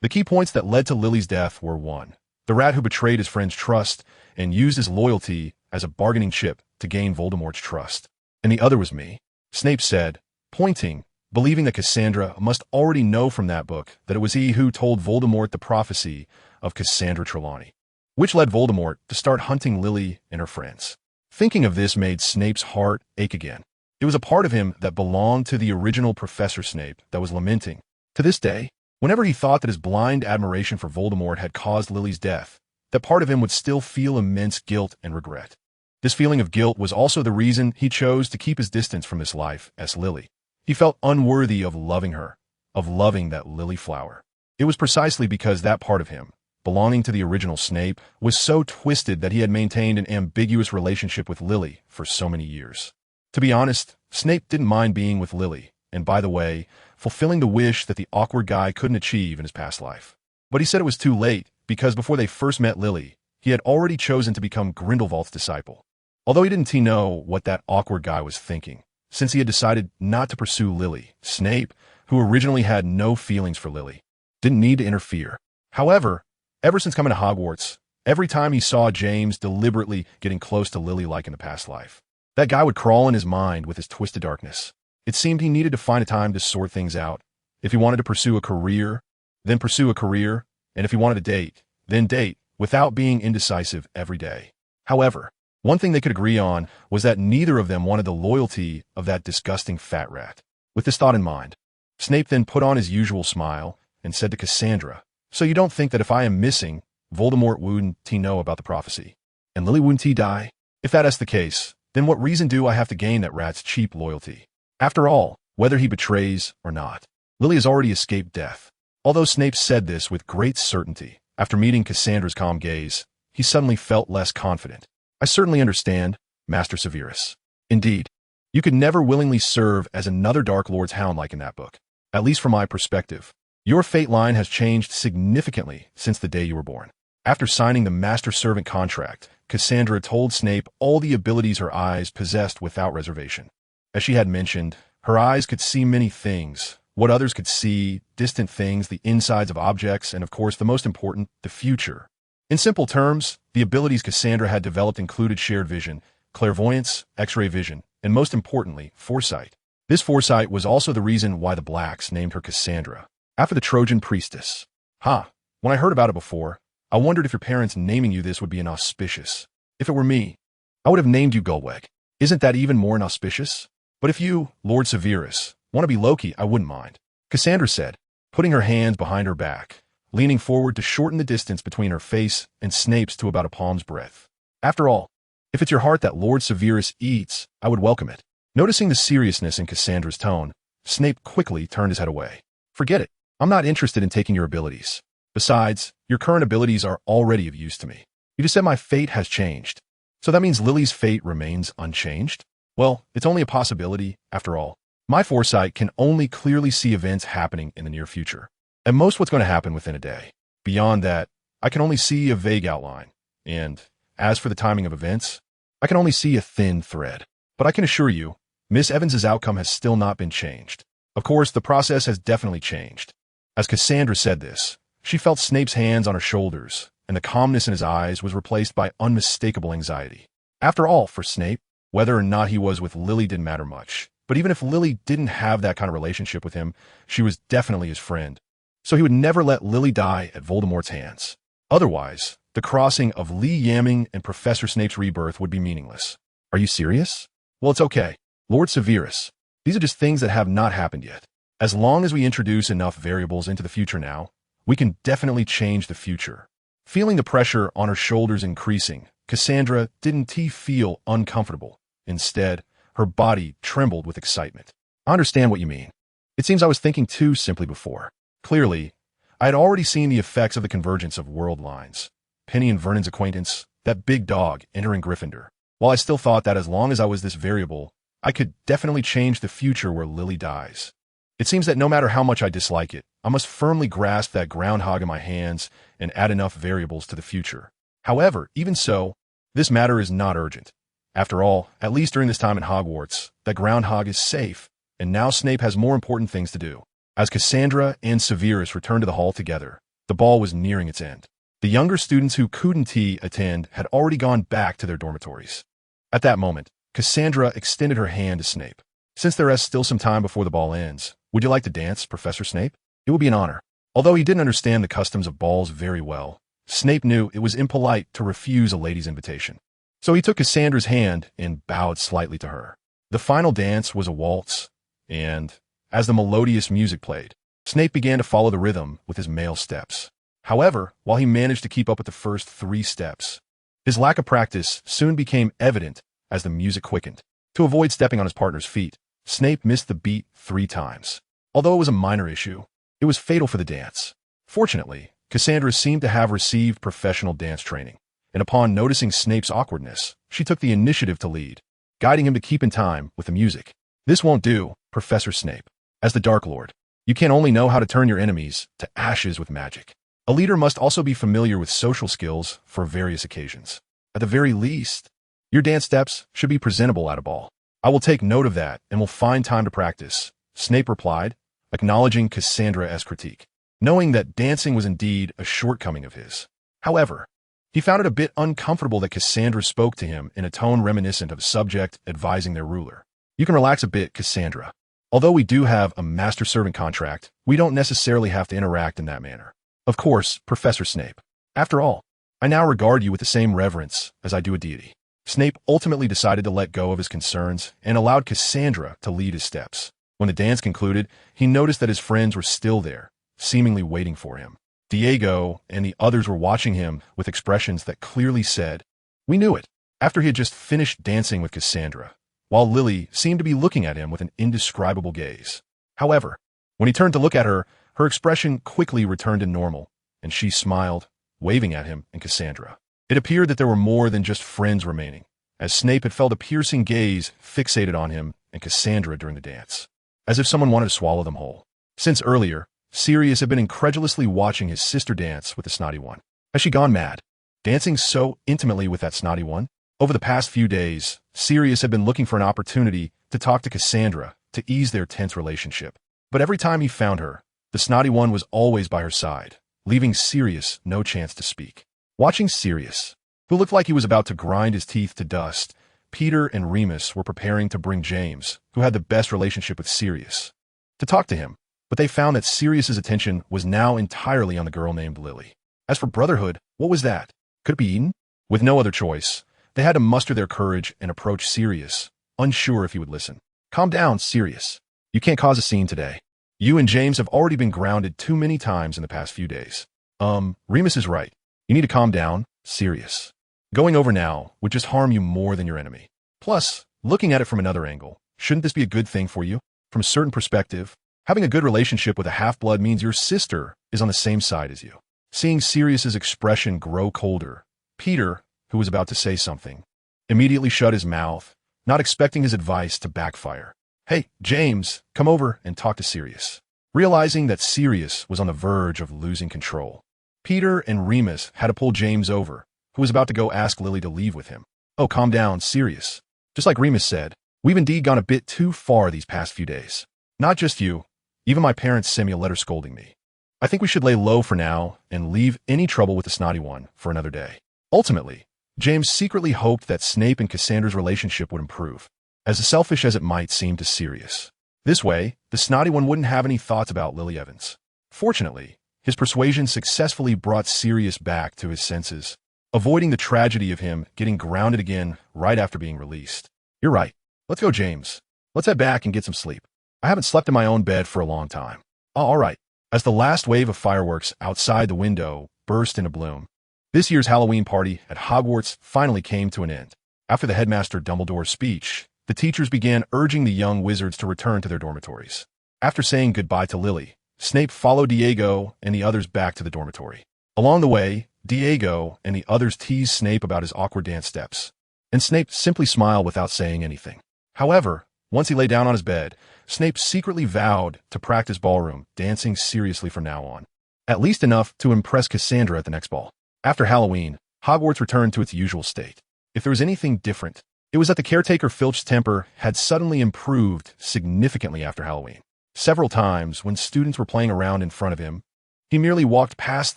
The key points that led to Lily's death were 1. The rat who betrayed his friend's trust and used his loyalty as a bargaining chip to gain Voldemort's trust. And the other was me. Snape said, pointing, believing that Cassandra must already know from that book that it was he who told Voldemort the prophecy of Cassandra Trelawney, which led Voldemort to start hunting Lily and her friends. Thinking of this made Snape's heart ache again. It was a part of him that belonged to the original Professor Snape that was lamenting. To this day, whenever he thought that his blind admiration for Voldemort had caused Lily's death, that part of him would still feel immense guilt and regret. This feeling of guilt was also the reason he chose to keep his distance from this life as Lily. He felt unworthy of loving her, of loving that lily flower. It was precisely because that part of him, belonging to the original Snape, was so twisted that he had maintained an ambiguous relationship with Lily for so many years. To be honest, Snape didn't mind being with Lily, and by the way, fulfilling the wish that the awkward guy couldn't achieve in his past life. But he said it was too late, because before they first met Lily, he had already chosen to become Grindelwald's disciple. Although he didn't know what that awkward guy was thinking, since he had decided not to pursue Lily, Snape, who originally had no feelings for Lily, didn't need to interfere. However, ever since coming to Hogwarts, every time he saw James deliberately getting close to Lily like in the past life, that guy would crawl in his mind with his twisted darkness. It seemed he needed to find a time to sort things out. If he wanted to pursue a career, then pursue a career, and if he wanted to date, then date, without being indecisive every day. However, one thing they could agree on was that neither of them wanted the loyalty of that disgusting fat rat. With this thought in mind, Snape then put on his usual smile and said to Cassandra, "So you don't think that if I am missing, Voldemort wouldn't know about the prophecy, and Lily wouldn't die? If that is the case, then what reason do I have to gain that rat's cheap loyalty? After all, whether he betrays or not, Lily has already escaped death." Although Snape said this with great certainty, after meeting Cassandra's calm gaze, he suddenly felt less confident. "I certainly understand, Master Severus. Indeed, you could never willingly serve as another Dark Lord's hound like in that book. At least from my perspective, your fate line has changed significantly since the day you were born." After signing the master-servant contract, Cassandra told Snape all the abilities her eyes possessed without reservation. As she had mentioned, her eyes could see many things, what others could see, distant things, the insides of objects, and of course, the most important, the future. In simple terms, the abilities Cassandra had developed included shared vision, clairvoyance, X-ray vision, and most importantly, foresight. This foresight was also the reason why the Blacks named her Cassandra, after the Trojan priestess. When I heard about it before, I wondered if your parents naming you this would be inauspicious. If it were me, I would have named you Gulweg. Isn't that even more inauspicious? But if you, Lord Severus, want to be Loki, I wouldn't mind, Cassandra said, putting her hands behind her back, leaning forward to shorten the distance between her face and Snape's to about a palm's breadth. After all, if it's your heart that Lord Severus eats, I would welcome it. Noticing the seriousness in Cassandra's tone, Snape quickly turned his head away. Forget it. I'm not interested in taking your abilities. Besides, your current abilities are already of use to me. You just said my fate has changed. So that means Lily's fate remains unchanged? Well, it's only a possibility, after all. My foresight can only clearly see events happening in the near future. At most, what's going to happen within a day. Beyond that, I can only see a vague outline. And as for the timing of events, I can only see a thin thread. But I can assure you, Miss Evans's outcome has still not been changed. Of course, the process has definitely changed. As Cassandra said this, she felt Snape's hands on her shoulders, and the calmness in his eyes was replaced by unmistakable anxiety. After all, for Snape, whether or not he was with Lily didn't matter much. But even if Lily didn't have that kind of relationship with him, she was definitely his friend. So he would never let Lily die at Voldemort's hands. Otherwise, the crossing of Lee Yamming and Professor Snape's rebirth would be meaningless. Are you serious? Well, it's okay. Lord Severus, these are just things that have not happened yet. As long as we introduce enough variables into the future now, we can definitely change the future. Feeling the pressure on her shoulders increasing, Cassandra didn't feel uncomfortable. Instead, her body trembled with excitement. I understand what you mean. It seems I was thinking too simply before. Clearly, I had already seen the effects of the convergence of world lines. Penny and Vernon's acquaintance, that big dog entering Gryffindor. While I still thought that as long as I was this variable, I could definitely change the future where Lily dies. It seems that no matter how much I dislike it, I must firmly grasp that groundhog in my hands and add enough variables to the future. However, even so, this matter is not urgent. After all, at least during this time in Hogwarts, that groundhog is safe, and now Snape has more important things to do. As Cassandra and Severus returned to the hall together, the ball was nearing its end. The younger students who couldn't attend had already gone back to their dormitories. At that moment, Cassandra extended her hand to Snape. Since there is still some time before the ball ends, would you like to dance, Professor Snape? It would be an honor. Although he didn't understand the customs of balls very well, Snape knew it was impolite to refuse a lady's invitation. So he took Cassandra's hand and bowed slightly to her. The final dance was a waltz, and as the melodious music played, Snape began to follow the rhythm with his male steps. However, while he managed to keep up with the first 3 steps, his lack of practice soon became evident as the music quickened. To avoid stepping on his partner's feet, Snape missed the beat 3 times. Although it was a minor issue, it was fatal for the dance. Fortunately, Cassandra seemed to have received professional dance training, and upon noticing Snape's awkwardness, she took the initiative to lead, guiding him to keep in time with the music. This won't do, Professor Snape. As the Dark Lord, you can't only know how to turn your enemies to ashes with magic. A leader must also be familiar with social skills for various occasions. At the very least, your dance steps should be presentable at a ball. I will take note of that and will find time to practice, Snape replied, acknowledging Cassandra's critique, knowing that dancing was indeed a shortcoming of his. However, he found it a bit uncomfortable that Cassandra spoke to him in a tone reminiscent of a subject advising their ruler. You can relax a bit, Cassandra. Although we do have a master-servant contract, we don't necessarily have to interact in that manner. Of course, Professor Snape. After all, I now regard you with the same reverence as I do a deity. Snape ultimately decided to let go of his concerns and allowed Cassandra to lead his steps. When the dance concluded, he noticed that his friends were still there, seemingly waiting for him. Diego and the others were watching him with expressions that clearly said, "We knew it," after he had just finished dancing with Cassandra, while Lily seemed to be looking at him with an indescribable gaze. However, when he turned to look at her, her expression quickly returned to normal, and she smiled, waving at him and Cassandra. It appeared that there were more than just friends remaining, as Snape had felt a piercing gaze fixated on him and Cassandra during the dance, as if someone wanted to swallow them whole. Since earlier, Sirius had been incredulously watching his sister dance with the snotty one. Has she gone mad, dancing so intimately with that snotty one? Over the past few days, Sirius had been looking for an opportunity to talk to Cassandra to ease their tense relationship. But every time he found her, the snotty one was always by her side, leaving Sirius no chance to speak. Watching Sirius, who looked like he was about to grind his teeth to dust, Peter and Remus were preparing to bring James, who had the best relationship with Sirius, to talk to him, but they found that Sirius's attention was now entirely on the girl named Lily. As for brotherhood, what was that? Could it be Eden? With no other choice, they had to muster their courage and approach Sirius, unsure if he would listen. Calm down, Sirius. You can't cause a scene today. You and James have already been grounded too many times in the past few days. Remus is right. You need to calm down, Sirius. Going over now would just harm you more than your enemy. Plus, looking at it from another angle, shouldn't this be a good thing for you? From a certain perspective, having a good relationship with a half-blood means your sister is on the same side as you. Seeing Sirius's expression grow colder, Peter, who was about to say something, immediately shut his mouth, not expecting his advice to backfire. Hey, James, come over and talk to Sirius. Realizing that Sirius was on the verge of losing control, Peter and Remus had to pull James over, who was about to go ask Lily to leave with him. Oh, calm down, Sirius. Just like Remus said, we've indeed gone a bit too far these past few days. Not just you, even my parents sent me a letter scolding me. I think we should lay low for now and leave any trouble with the snotty one for another day. Ultimately, James secretly hoped that Snape and Cassandra's relationship would improve, as selfish as it might seem to Sirius. This way, the snotty one wouldn't have any thoughts about Lily Evans. Fortunately, his persuasion successfully brought Sirius back to his senses, avoiding the tragedy of him getting grounded again right after being released. You're right. Let's go, James. Let's head back and get some sleep. I haven't slept in my own bed for a long time. Oh, all right. As the last wave of fireworks outside the window burst into bloom, this year's Halloween party at Hogwarts finally came to an end. After the headmaster Dumbledore's speech, the teachers began urging the young wizards to return to their dormitories. After saying goodbye to Lily, Snape followed Diego and the others back to the dormitory. Along the way, Diego and the others teased Snape about his awkward dance steps, and Snape simply smiled without saying anything. However, once he lay down on his bed, Snape secretly vowed to practice ballroom dancing seriously from now on, at least enough to impress Cassandra at the next ball. After Halloween, Hogwarts returned to its usual state. If there was anything different, it was that the caretaker Filch's temper had suddenly improved significantly after Halloween. Several times, when students were playing around in front of him, he merely walked past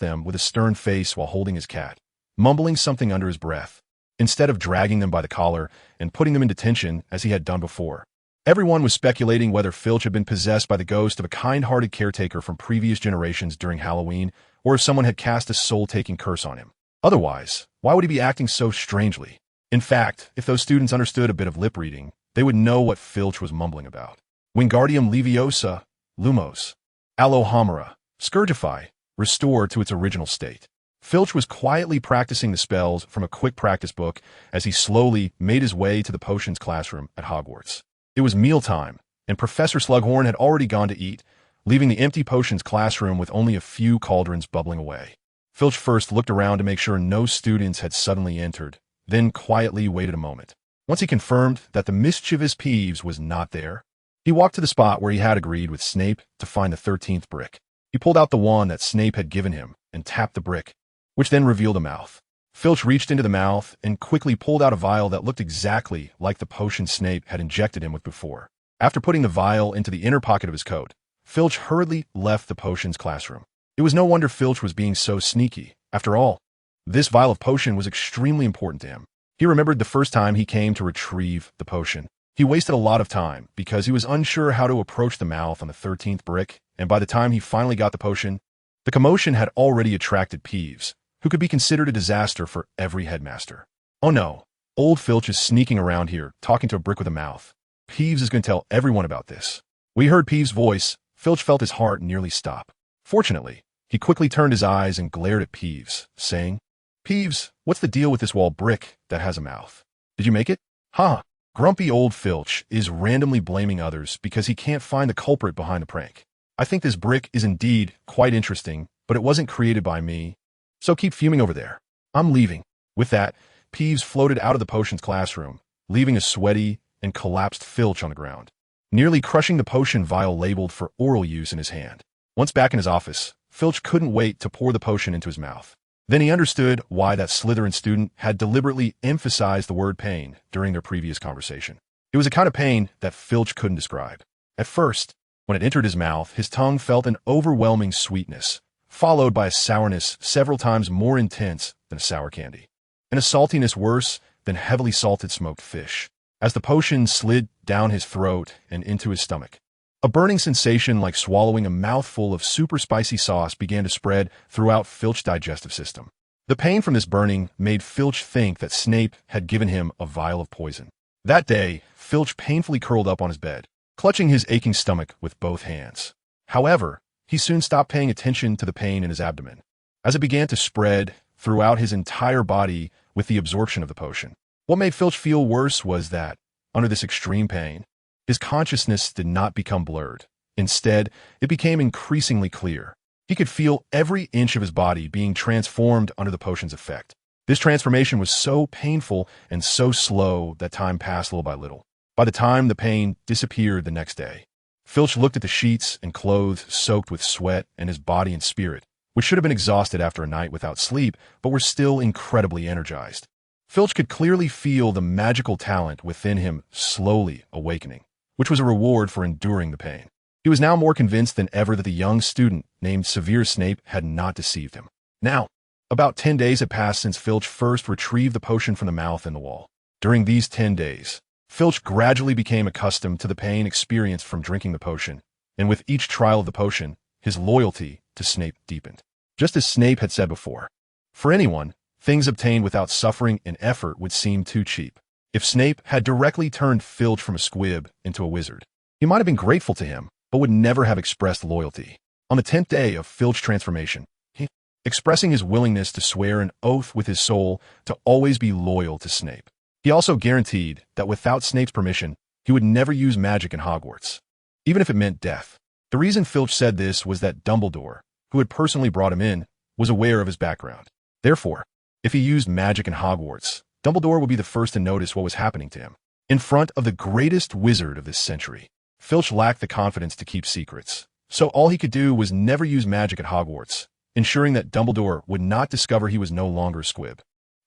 them with a stern face while holding his cat, mumbling something under his breath, instead of dragging them by the collar and putting them in detention as he had done before. Everyone was speculating whether Filch had been possessed by the ghost of a kind-hearted caretaker from previous generations during Halloween, or if someone had cast a soul-taking curse on him. Otherwise, why would he be acting so strangely? In fact, if those students understood a bit of lip-reading, they would know what Filch was mumbling about. Wingardium Leviosa, Lumos, Alohomora, Scourgify, restored to its original state. Filch was quietly practicing the spells from a quick practice book as he slowly made his way to the potions classroom at Hogwarts. It was mealtime, and Professor Slughorn had already gone to eat, leaving the empty potions classroom with only a few cauldrons bubbling away. Filch first looked around to make sure no students had suddenly entered, then quietly waited a moment. Once he confirmed that the mischievous Peeves was not there, he walked to the spot where he had agreed with Snape to find the 13th brick. He pulled out the wand that Snape had given him and tapped the brick, which then revealed a mouth. Filch reached into the mouth and quickly pulled out a vial that looked exactly like the potion Snape had injected him with before. After putting the vial into the inner pocket of his coat, Filch hurriedly left the potions classroom. It was no wonder Filch was being so sneaky. After all, this vial of potion was extremely important to him. He remembered the first time he came to retrieve the potion. He wasted a lot of time because he was unsure how to approach the mouth on the 13th brick, and by the time he finally got the potion, the commotion had already attracted Peeves, who could be considered a disaster for every headmaster. Oh no, old Filch is sneaking around here, talking to a brick with a mouth. Peeves is going to tell everyone about this. When he heard Peeves' voice, Filch felt his heart nearly stop. Fortunately, he quickly turned his eyes and glared at Peeves, saying, Peeves, what's the deal with this wall brick that has a mouth? Did you make it? Huh. Grumpy old Filch is randomly blaming others because he can't find the culprit behind the prank. I think this brick is indeed quite interesting, but it wasn't created by me, so keep fuming over there. I'm leaving. With that, Peeves floated out of the potions classroom, leaving a sweaty and collapsed Filch on the ground, nearly crushing the potion vial labeled for oral use in his hand. Once back in his office, Filch couldn't wait to pour the potion into his mouth. Then he understood why that Slytherin student had deliberately emphasized the word pain during their previous conversation. It was a kind of pain that Filch couldn't describe. At first, when it entered his mouth, his tongue felt an overwhelming sweetness, followed by a sourness several times more intense than a sour candy, and a saltiness worse than heavily salted smoked fish, as the potion slid down his throat and into his stomach. A burning sensation like swallowing a mouthful of super spicy sauce began to spread throughout Filch's digestive system. The pain from this burning made Filch think that Snape had given him a vial of poison. That day, Filch painfully curled up on his bed, clutching his aching stomach with both hands. However, he soon stopped paying attention to the pain in his abdomen, as it began to spread throughout his entire body with the absorption of the potion. What made Filch feel worse was that, under this extreme pain, his consciousness did not become blurred. Instead, it became increasingly clear. He could feel every inch of his body being transformed under the potion's effect. This transformation was so painful and so slow that time passed little by little. By the time the pain disappeared the next day, Filch looked at the sheets and clothes soaked with sweat and his body and spirit, which should have been exhausted after a night without sleep, but were still incredibly energized. Filch could clearly feel the magical talent within him slowly awakening, which was a reward for enduring the pain. He was now more convinced than ever that the young student named Severus Snape had not deceived him. Now, about 10 days had passed since Filch first retrieved the potion from the mouth in the wall. During these 10 days, Filch gradually became accustomed to the pain experienced from drinking the potion, and with each trial of the potion, his loyalty to Snape deepened. Just as Snape had said before, for anyone, things obtained without suffering and effort would seem too cheap. If Snape had directly turned Filch from a squib into a wizard, he might have been grateful to him, but would never have expressed loyalty. On the 10th day of Filch's transformation, he, expressing his willingness to swear an oath with his soul to always be loyal to Snape. He also guaranteed that without Snape's permission, he would never use magic in Hogwarts, even if it meant death. The reason Filch said this was that Dumbledore, who had personally brought him in, was aware of his background. Therefore, if he used magic in Hogwarts, Dumbledore would be the first to notice what was happening to him. In front of the greatest wizard of this century, Filch lacked the confidence to keep secrets, so all he could do was never use magic at Hogwarts, ensuring that Dumbledore would not discover he was no longer a squib.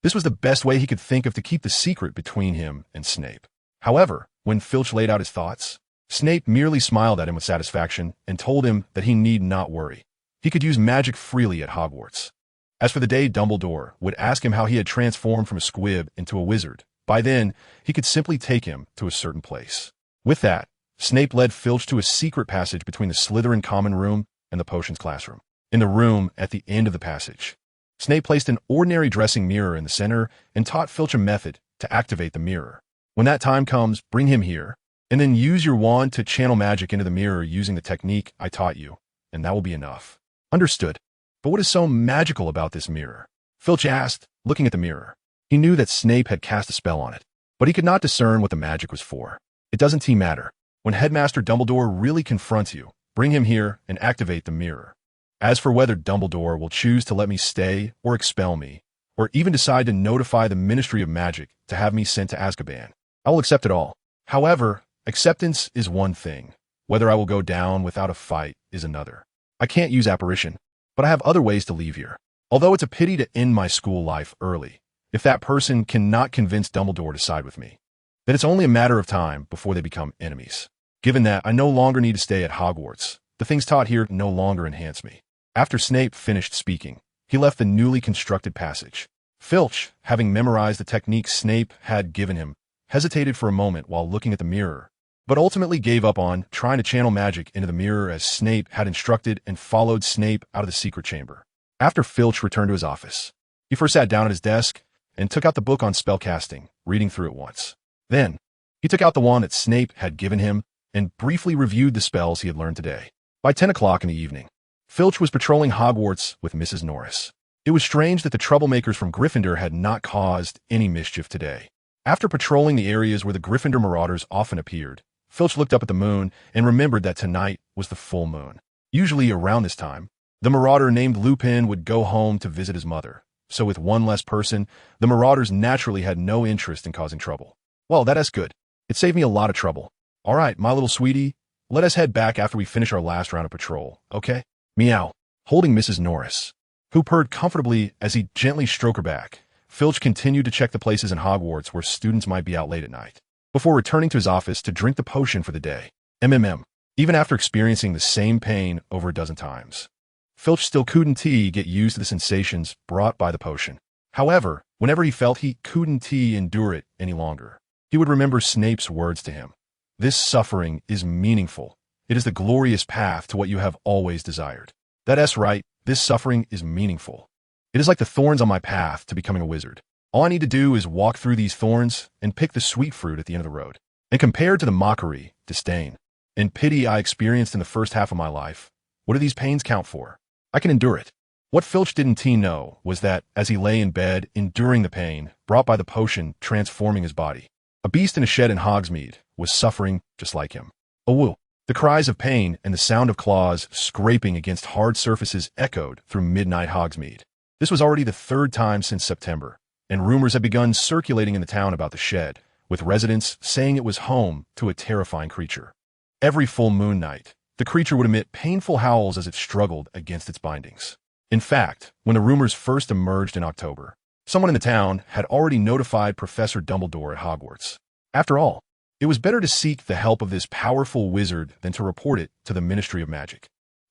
This was the best way he could think of to keep the secret between him and Snape. However, when Filch laid out his thoughts, Snape merely smiled at him with satisfaction and told him that he need not worry. He could use magic freely at Hogwarts. As for the day Dumbledore would ask him how he had transformed from a squib into a wizard, by then, he could simply take him to a certain place. With that, Snape led Filch to a secret passage between the Slytherin common room and the potions classroom. In the room at the end of the passage, Snape placed an ordinary dressing mirror in the center and taught Filch a method to activate the mirror. When that time comes, bring him here, and then use your wand to channel magic into the mirror using the technique I taught you, and that will be enough. Understood. But what is so magical about this mirror? Filch asked, looking at the mirror. He knew that Snape had cast a spell on it, but he could not discern what the magic was for. It doesn't matter. When Headmaster Dumbledore really confronts you, bring him here and activate the mirror. As for whether Dumbledore will choose to let me stay or expel me, or even decide to notify the Ministry of Magic to have me sent to Azkaban, I will accept it all. However, acceptance is one thing. Whether I will go down without a fight is another. I can't use apparition, but I have other ways to leave here. Although it's a pity to end my school life early, if that person cannot convince Dumbledore to side with me, then it's only a matter of time before they become enemies. Given that I no longer need to stay at Hogwarts, the things taught here no longer enhance me. After Snape finished speaking, he left the newly constructed passage. Filch, having memorized the technique Snape had given him, hesitated for a moment while looking at the mirror, but ultimately gave up on trying to channel magic into the mirror as Snape had instructed and followed Snape out of the secret chamber. After Filch returned to his office, he first sat down at his desk and took out the book on spellcasting, reading through it once. Then, he took out the wand that Snape had given him and briefly reviewed the spells he had learned today. By 10 o'clock in the evening, Filch was patrolling Hogwarts with Mrs. Norris. It was strange that the troublemakers from Gryffindor had not caused any mischief today. After patrolling the areas where the Gryffindor Marauders often appeared, Filch looked up at the moon and remembered that tonight was the full moon. Usually around this time, the marauder named Lupin would go home to visit his mother. So with one less person, the Marauders naturally had no interest in causing trouble. Well, that's good. It saved me a lot of trouble. All right, my little sweetie, let us head back after we finish our last round of patrol, okay? Meow. Holding Mrs. Norris, who purred comfortably as he gently stroked her back, Filch continued to check the places in Hogwarts where students might be out late at night. before returning to his office to drink the potion for the day. Even after experiencing the same pain over a dozen times, Filch still couldn't get used to the sensations brought by the potion. However, whenever he felt he couldn't endure it any longer, he would remember Snape's words to him. This suffering is meaningful. It is the glorious path to what you have always desired. That's right, this suffering is meaningful. It is like the thorns on my path to becoming a wizard. All I need to do is walk through these thorns and pick the sweet fruit at the end of the road. And compared to the mockery, disdain, and pity I experienced in the first half of my life, what do these pains count for? I can endure it. What Filch didn't know was that, as he lay in bed, enduring the pain brought by the potion transforming his body, a beast in a shed in Hogsmeade was suffering just like him. Oh woo! The cries of pain and the sound of claws scraping against hard surfaces echoed through midnight Hogsmeade. This was already the third time since September, and rumors had begun circulating in the town about the shed, with residents saying it was home to a terrifying creature. Every full moon night, the creature would emit painful howls as it struggled against its bindings. In fact, when the rumors first emerged in October, someone in the town had already notified Professor Dumbledore at Hogwarts. After all, it was better to seek the help of this powerful wizard than to report it to the Ministry of Magic.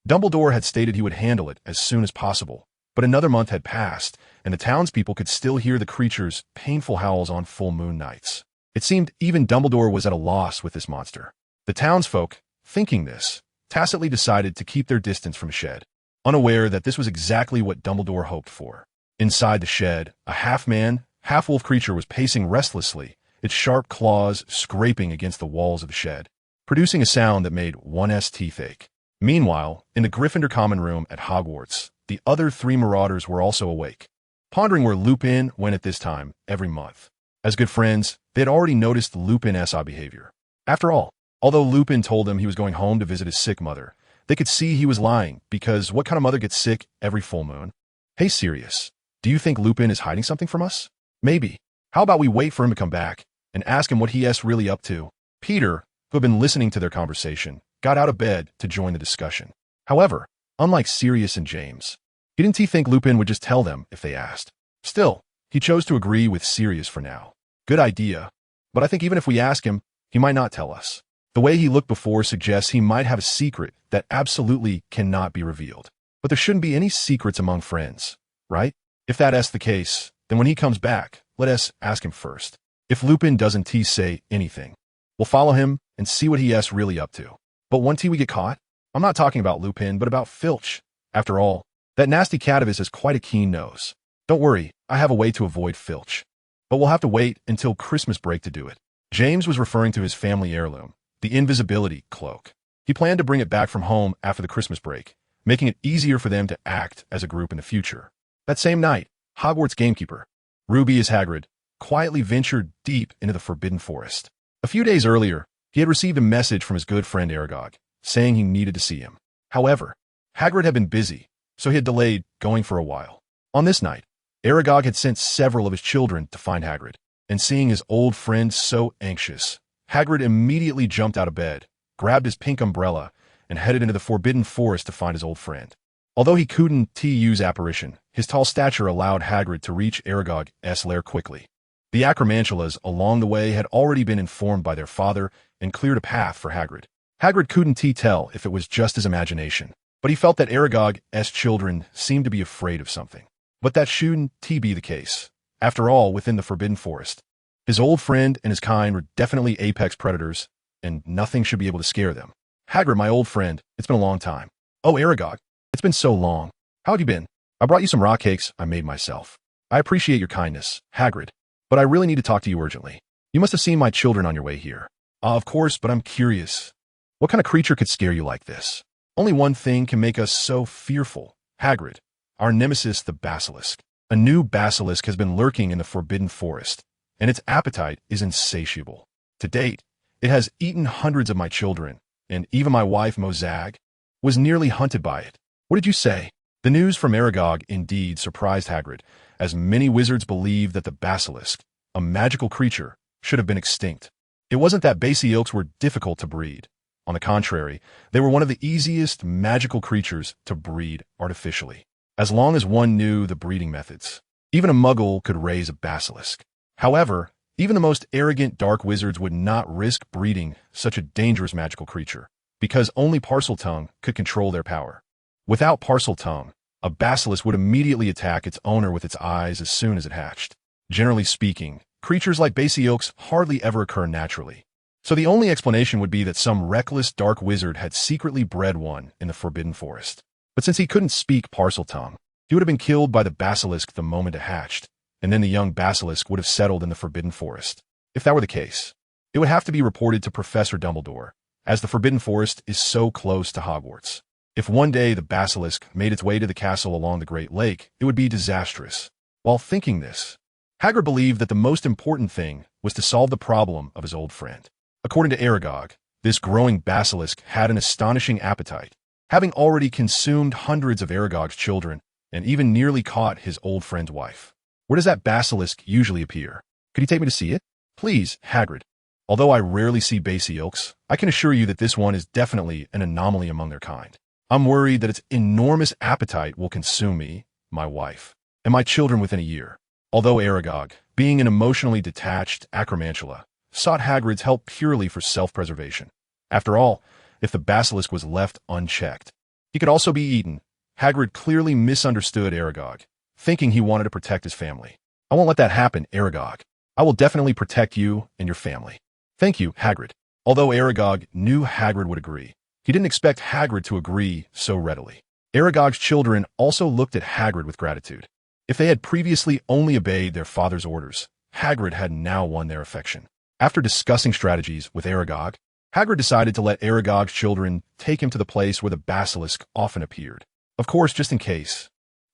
Dumbledore had stated he would handle it as soon as possible, but another month had passed, and the townspeople could still hear the creature's painful howls on full moon nights. It seemed even Dumbledore was at a loss with this monster. The townsfolk, thinking this, tacitly decided to keep their distance from the shed, unaware that this was exactly what Dumbledore hoped for. Inside the shed, a half-man, half-wolf creature was pacing restlessly, its sharp claws scraping against the walls of the shed, producing a sound that made one's teeth ache. Meanwhile, in the Gryffindor common room at Hogwarts, the other three Marauders were also awake, pondering where Lupin went at this time every month. As good friends, they had already noticed Lupin's odd behavior. After all, although Lupin told them he was going home to visit his sick mother, they could see he was lying, because what kind of mother gets sick every full moon? Hey Sirius, do you think Lupin is hiding something from us? Maybe. How about we wait for him to come back and ask him what he's really up to? Peter, who had been listening to their conversation, got out of bed to join the discussion. However, unlike Sirius and James, he didn't think Lupin would just tell them if they asked. Still, he chose to agree with Sirius for now. Good idea, but I think even if we ask him, he might not tell us. The way he looked before suggests he might have a secret that absolutely cannot be revealed. But there shouldn't be any secrets among friends, right? If that's the case, then when he comes back, let us ask him first. If Lupin doesn't say anything, we'll follow him and see what he's really up to. But once we get caught, I'm not talking about Lupin, but about Filch. After all, that nasty cat of his has quite a keen nose. Don't worry, I have a way to avoid Filch. But we'll have to wait until Christmas break to do it. James was referring to his family heirloom, the invisibility cloak. He planned to bring it back from home after the Christmas break, making it easier for them to act as a group in the future. That same night, Hogwarts gamekeeper, Ruby as Hagrid, quietly ventured deep into the Forbidden Forest. A few days earlier, he had received a message from his good friend Aragog, saying he needed to see him. However, Hagrid had been busy, so he had delayed going for a while. On this night, Aragog had sent several of his children to find Hagrid, and seeing his old friend so anxious, Hagrid immediately jumped out of bed, grabbed his pink umbrella, and headed into the Forbidden Forest to find his old friend. Although he couldn't use apparition, his tall stature allowed Hagrid to reach Aragog's lair quickly. The Acromantulas along the way had already been informed by their father and cleared a path for Hagrid. Hagrid couldn't tell if it was just his imagination, but he felt that Aragog's children seemed to be afraid of something. But that shouldn't be the case. After all, within the Forbidden Forest, his old friend and his kind were definitely apex predators, and nothing should be able to scare them. Hagrid, my old friend, it's been a long time. Oh, Aragog, it's been so long. How have you been? I brought you some rock cakes I made myself. I appreciate your kindness, Hagrid, but I really need to talk to you urgently. You must have seen my children on your way here. Of course, but I'm curious. What kind of creature could scare you like this? Only one thing can make us so fearful, Hagrid. Our nemesis, the basilisk. A new basilisk has been lurking in the Forbidden Forest, and its appetite is insatiable. To date, it has eaten hundreds of my children, and even my wife, Mozag, was nearly hunted by it. What did you say? The news from Aragog indeed surprised Hagrid, as many wizards believed that the basilisk, a magical creature, should have been extinct. It wasn't that basilisks were difficult to breed. On the contrary, they were one of the easiest magical creatures to breed artificially, as long as one knew the breeding methods. Even a muggle could raise a basilisk. However, Even the most arrogant dark wizards would not risk breeding such a dangerous magical creature, because only Parseltongue could control their power. Without Parseltongue, a basilisk would immediately attack its owner with its eyes as soon as it hatched. Generally speaking, creatures like basilisks hardly ever occur naturally. So the only explanation would be that some reckless dark wizard had secretly bred one in the Forbidden Forest. But since he couldn't speak Parseltongue, he would have been killed by the basilisk the moment it hatched, and then the young basilisk would have settled in the Forbidden Forest. If that were the case, it would have to be reported to Professor Dumbledore, as the Forbidden Forest is so close to Hogwarts. If one day the basilisk made its way to the castle along the Great Lake, it would be disastrous. While thinking this, Hagrid believed that the most important thing was to solve the problem of his old friend. According to Aragog, this growing basilisk had an astonishing appetite, having already consumed hundreds of Aragog's children and even nearly caught his old friend's wife. Where does that basilisk usually appear? Could you take me to see it? Please, Hagrid. Although I rarely see basilisks, I can assure you that this one is definitely an anomaly among their kind. I'm worried that its enormous appetite will consume me, my wife, and my children within a year. Although Aragog, being an emotionally detached acromantula, sought Hagrid's help purely for self-preservation. After all, if the basilisk was left unchecked, he could also be eaten. Hagrid clearly misunderstood Aragog, thinking he wanted to protect his family. I won't let that happen, Aragog. I will definitely protect you and your family. Thank you, Hagrid. Although Aragog knew Hagrid would agree, he didn't expect Hagrid to agree so readily. Aragog's children also looked at Hagrid with gratitude. If they had previously only obeyed their father's orders, Hagrid had now won their affection. After discussing strategies with Aragog, Hagrid decided to let Aragog's children take him to the place where the basilisk often appeared. Of course, just in case.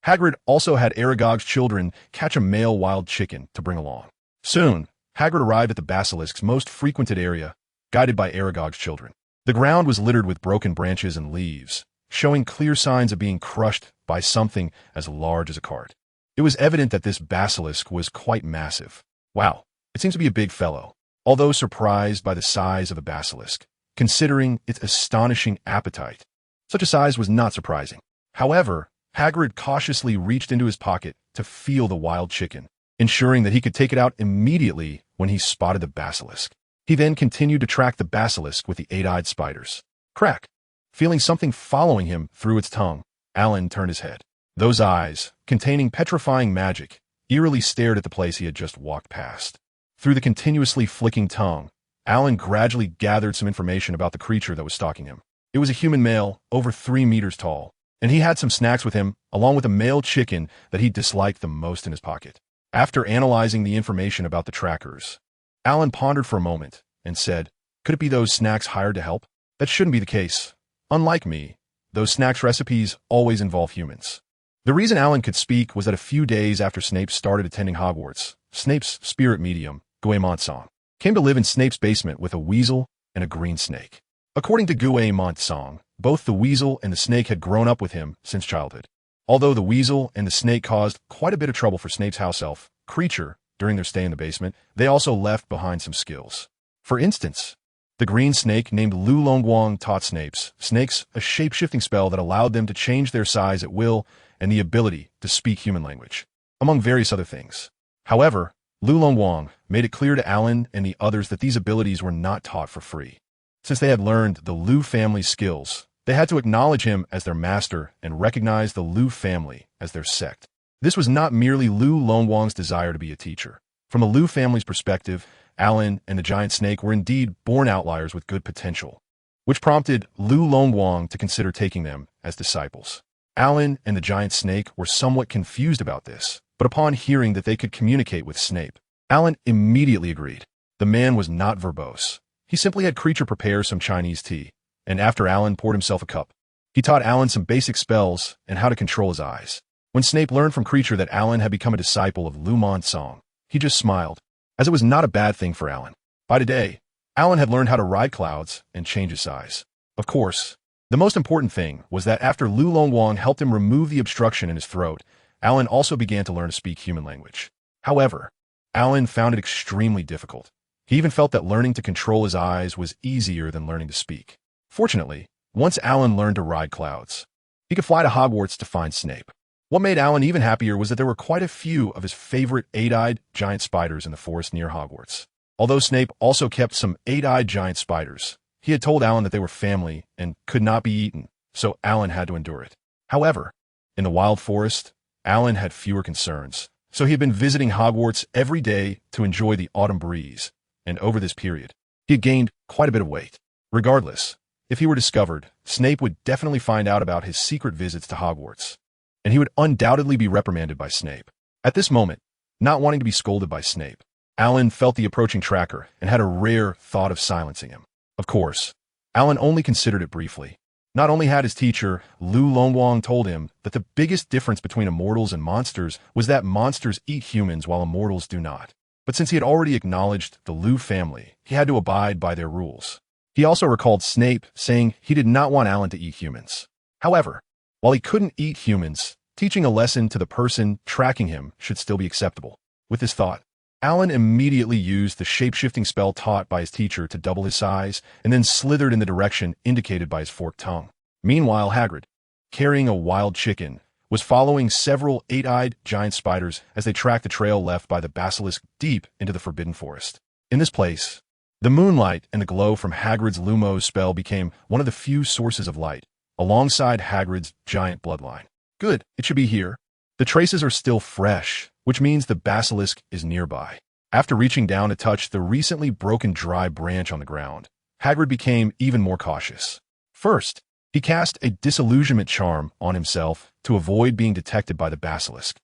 Hagrid also had Aragog's children catch a male wild chicken to bring along. Soon, Hagrid arrived at the basilisk's most frequented area, guided by Aragog's children. The ground was littered with broken branches and leaves, showing clear signs of being crushed by something as large as a cart. It was evident that this basilisk was quite massive. Wow, it seems to be a big fellow. Although surprised by the size of the basilisk, considering its astonishing appetite, such a size was not surprising. However, Hagrid cautiously reached into his pocket to feel the wild chicken, ensuring that he could take it out immediately when he spotted the basilisk. He then continued to track the basilisk with the eight-eyed spiders. Crack! Feeling something following him through its tongue, Alan turned his head. Those eyes, containing petrifying magic, eerily stared at the place he had just walked past. Through the continuously flicking tongue, Alan gradually gathered some information about the creature that was stalking him. It was a human male, over 3 meters tall, and he had some snacks with him, along with a male chicken that he disliked the most in his pocket. After analyzing the information about the trackers, Alan pondered for a moment and said, could it be those snacks hired to help? That shouldn't be the case. Unlike me, those snacks recipes always involve humans. The reason Alan could speak was that a few days after Snape started attending Hogwarts, Snape's spirit medium, Gouet-Montson, came to live in Snape's basement with a weasel and a green snake. According to Gouet-Montson, both the weasel and the snake had grown up with him since childhood. Although the weasel and the snake caused quite a bit of trouble for Snape's house elf, Creature, during their stay in the basement, they also left behind some skills. For instance, the green snake named Lu Longwang taught snakes a shape-shifting spell that allowed them to change their size at will and the ability to speak human language, among various other things. However, Lu Longwang made it clear to Alan and the others that these abilities were not taught for free. Since they had learned the Lu family's skills, they had to acknowledge him as their master and recognize the Lu family as their sect. This was not merely Lu Longwang's desire to be a teacher. From the Lu family's perspective, Alan and the giant snake were indeed born outliers with good potential, which prompted Lu Longwang to consider taking them as disciples. Alan and the giant snake were somewhat confused about this, but upon hearing that they could communicate with Snape, Alan immediately agreed. The man was not verbose. He simply had Creature prepare some Chinese tea, and after Alan poured himself a cup, he taught Alan some basic spells and how to control his eyes. When Snape learned from Creature that Alan had become a disciple of Lu Monsong, he just smiled, as it was not a bad thing for Alan. By today, Alan had learned how to ride clouds and change his size. Of course, the most important thing was that after Lu Longwang helped him remove the obstruction in his throat, Alan also began to learn to speak human language. However, Alan found it extremely difficult. He even felt that learning to control his eyes was easier than learning to speak. Fortunately, once Alan learned to ride clouds, he could fly to Hogwarts to find Snape. What made Alan even happier was that there were quite a few of his favorite eight-eyed giant spiders in the forest near Hogwarts. Although Snape also kept some eight-eyed giant spiders, he had told Alan that they were family and could not be eaten, so Alan had to endure it. However, in the wild forest, Alan had fewer concerns, so he had been visiting Hogwarts every day to enjoy the autumn breeze, and over this period, he had gained quite a bit of weight. Regardless, if he were discovered, Snape would definitely find out about his secret visits to Hogwarts, and he would undoubtedly be reprimanded by Snape. At this moment, not wanting to be scolded by Snape, Alan felt the approaching tracker and had a rare thought of silencing him. Of course, Alan only considered it briefly. Not only had his teacher, Lu Longwang, told him that the biggest difference between immortals and monsters was that monsters eat humans while immortals do not. But since he had already acknowledged the Lu family, he had to abide by their rules. He also recalled Snape saying he did not want Alan to eat humans. However, while he couldn't eat humans, teaching a lesson to the person tracking him should still be acceptable. With this thought, Alan immediately used the shape-shifting spell taught by his teacher to double his size, and then slithered in the direction indicated by his forked tongue. Meanwhile, Hagrid, carrying a wild chicken, was following several eight-eyed giant spiders as they tracked the trail left by the basilisk deep into the Forbidden Forest. In this place, the moonlight and the glow from Hagrid's Lumos spell became one of the few sources of light, alongside Hagrid's giant bloodline. Good, it should be here. The traces are still fresh, which means the basilisk is nearby. After reaching down to touch the recently broken dry branch on the ground, Hagrid became even more cautious. First, he cast a disillusionment charm on himself to avoid being detected by the basilisk,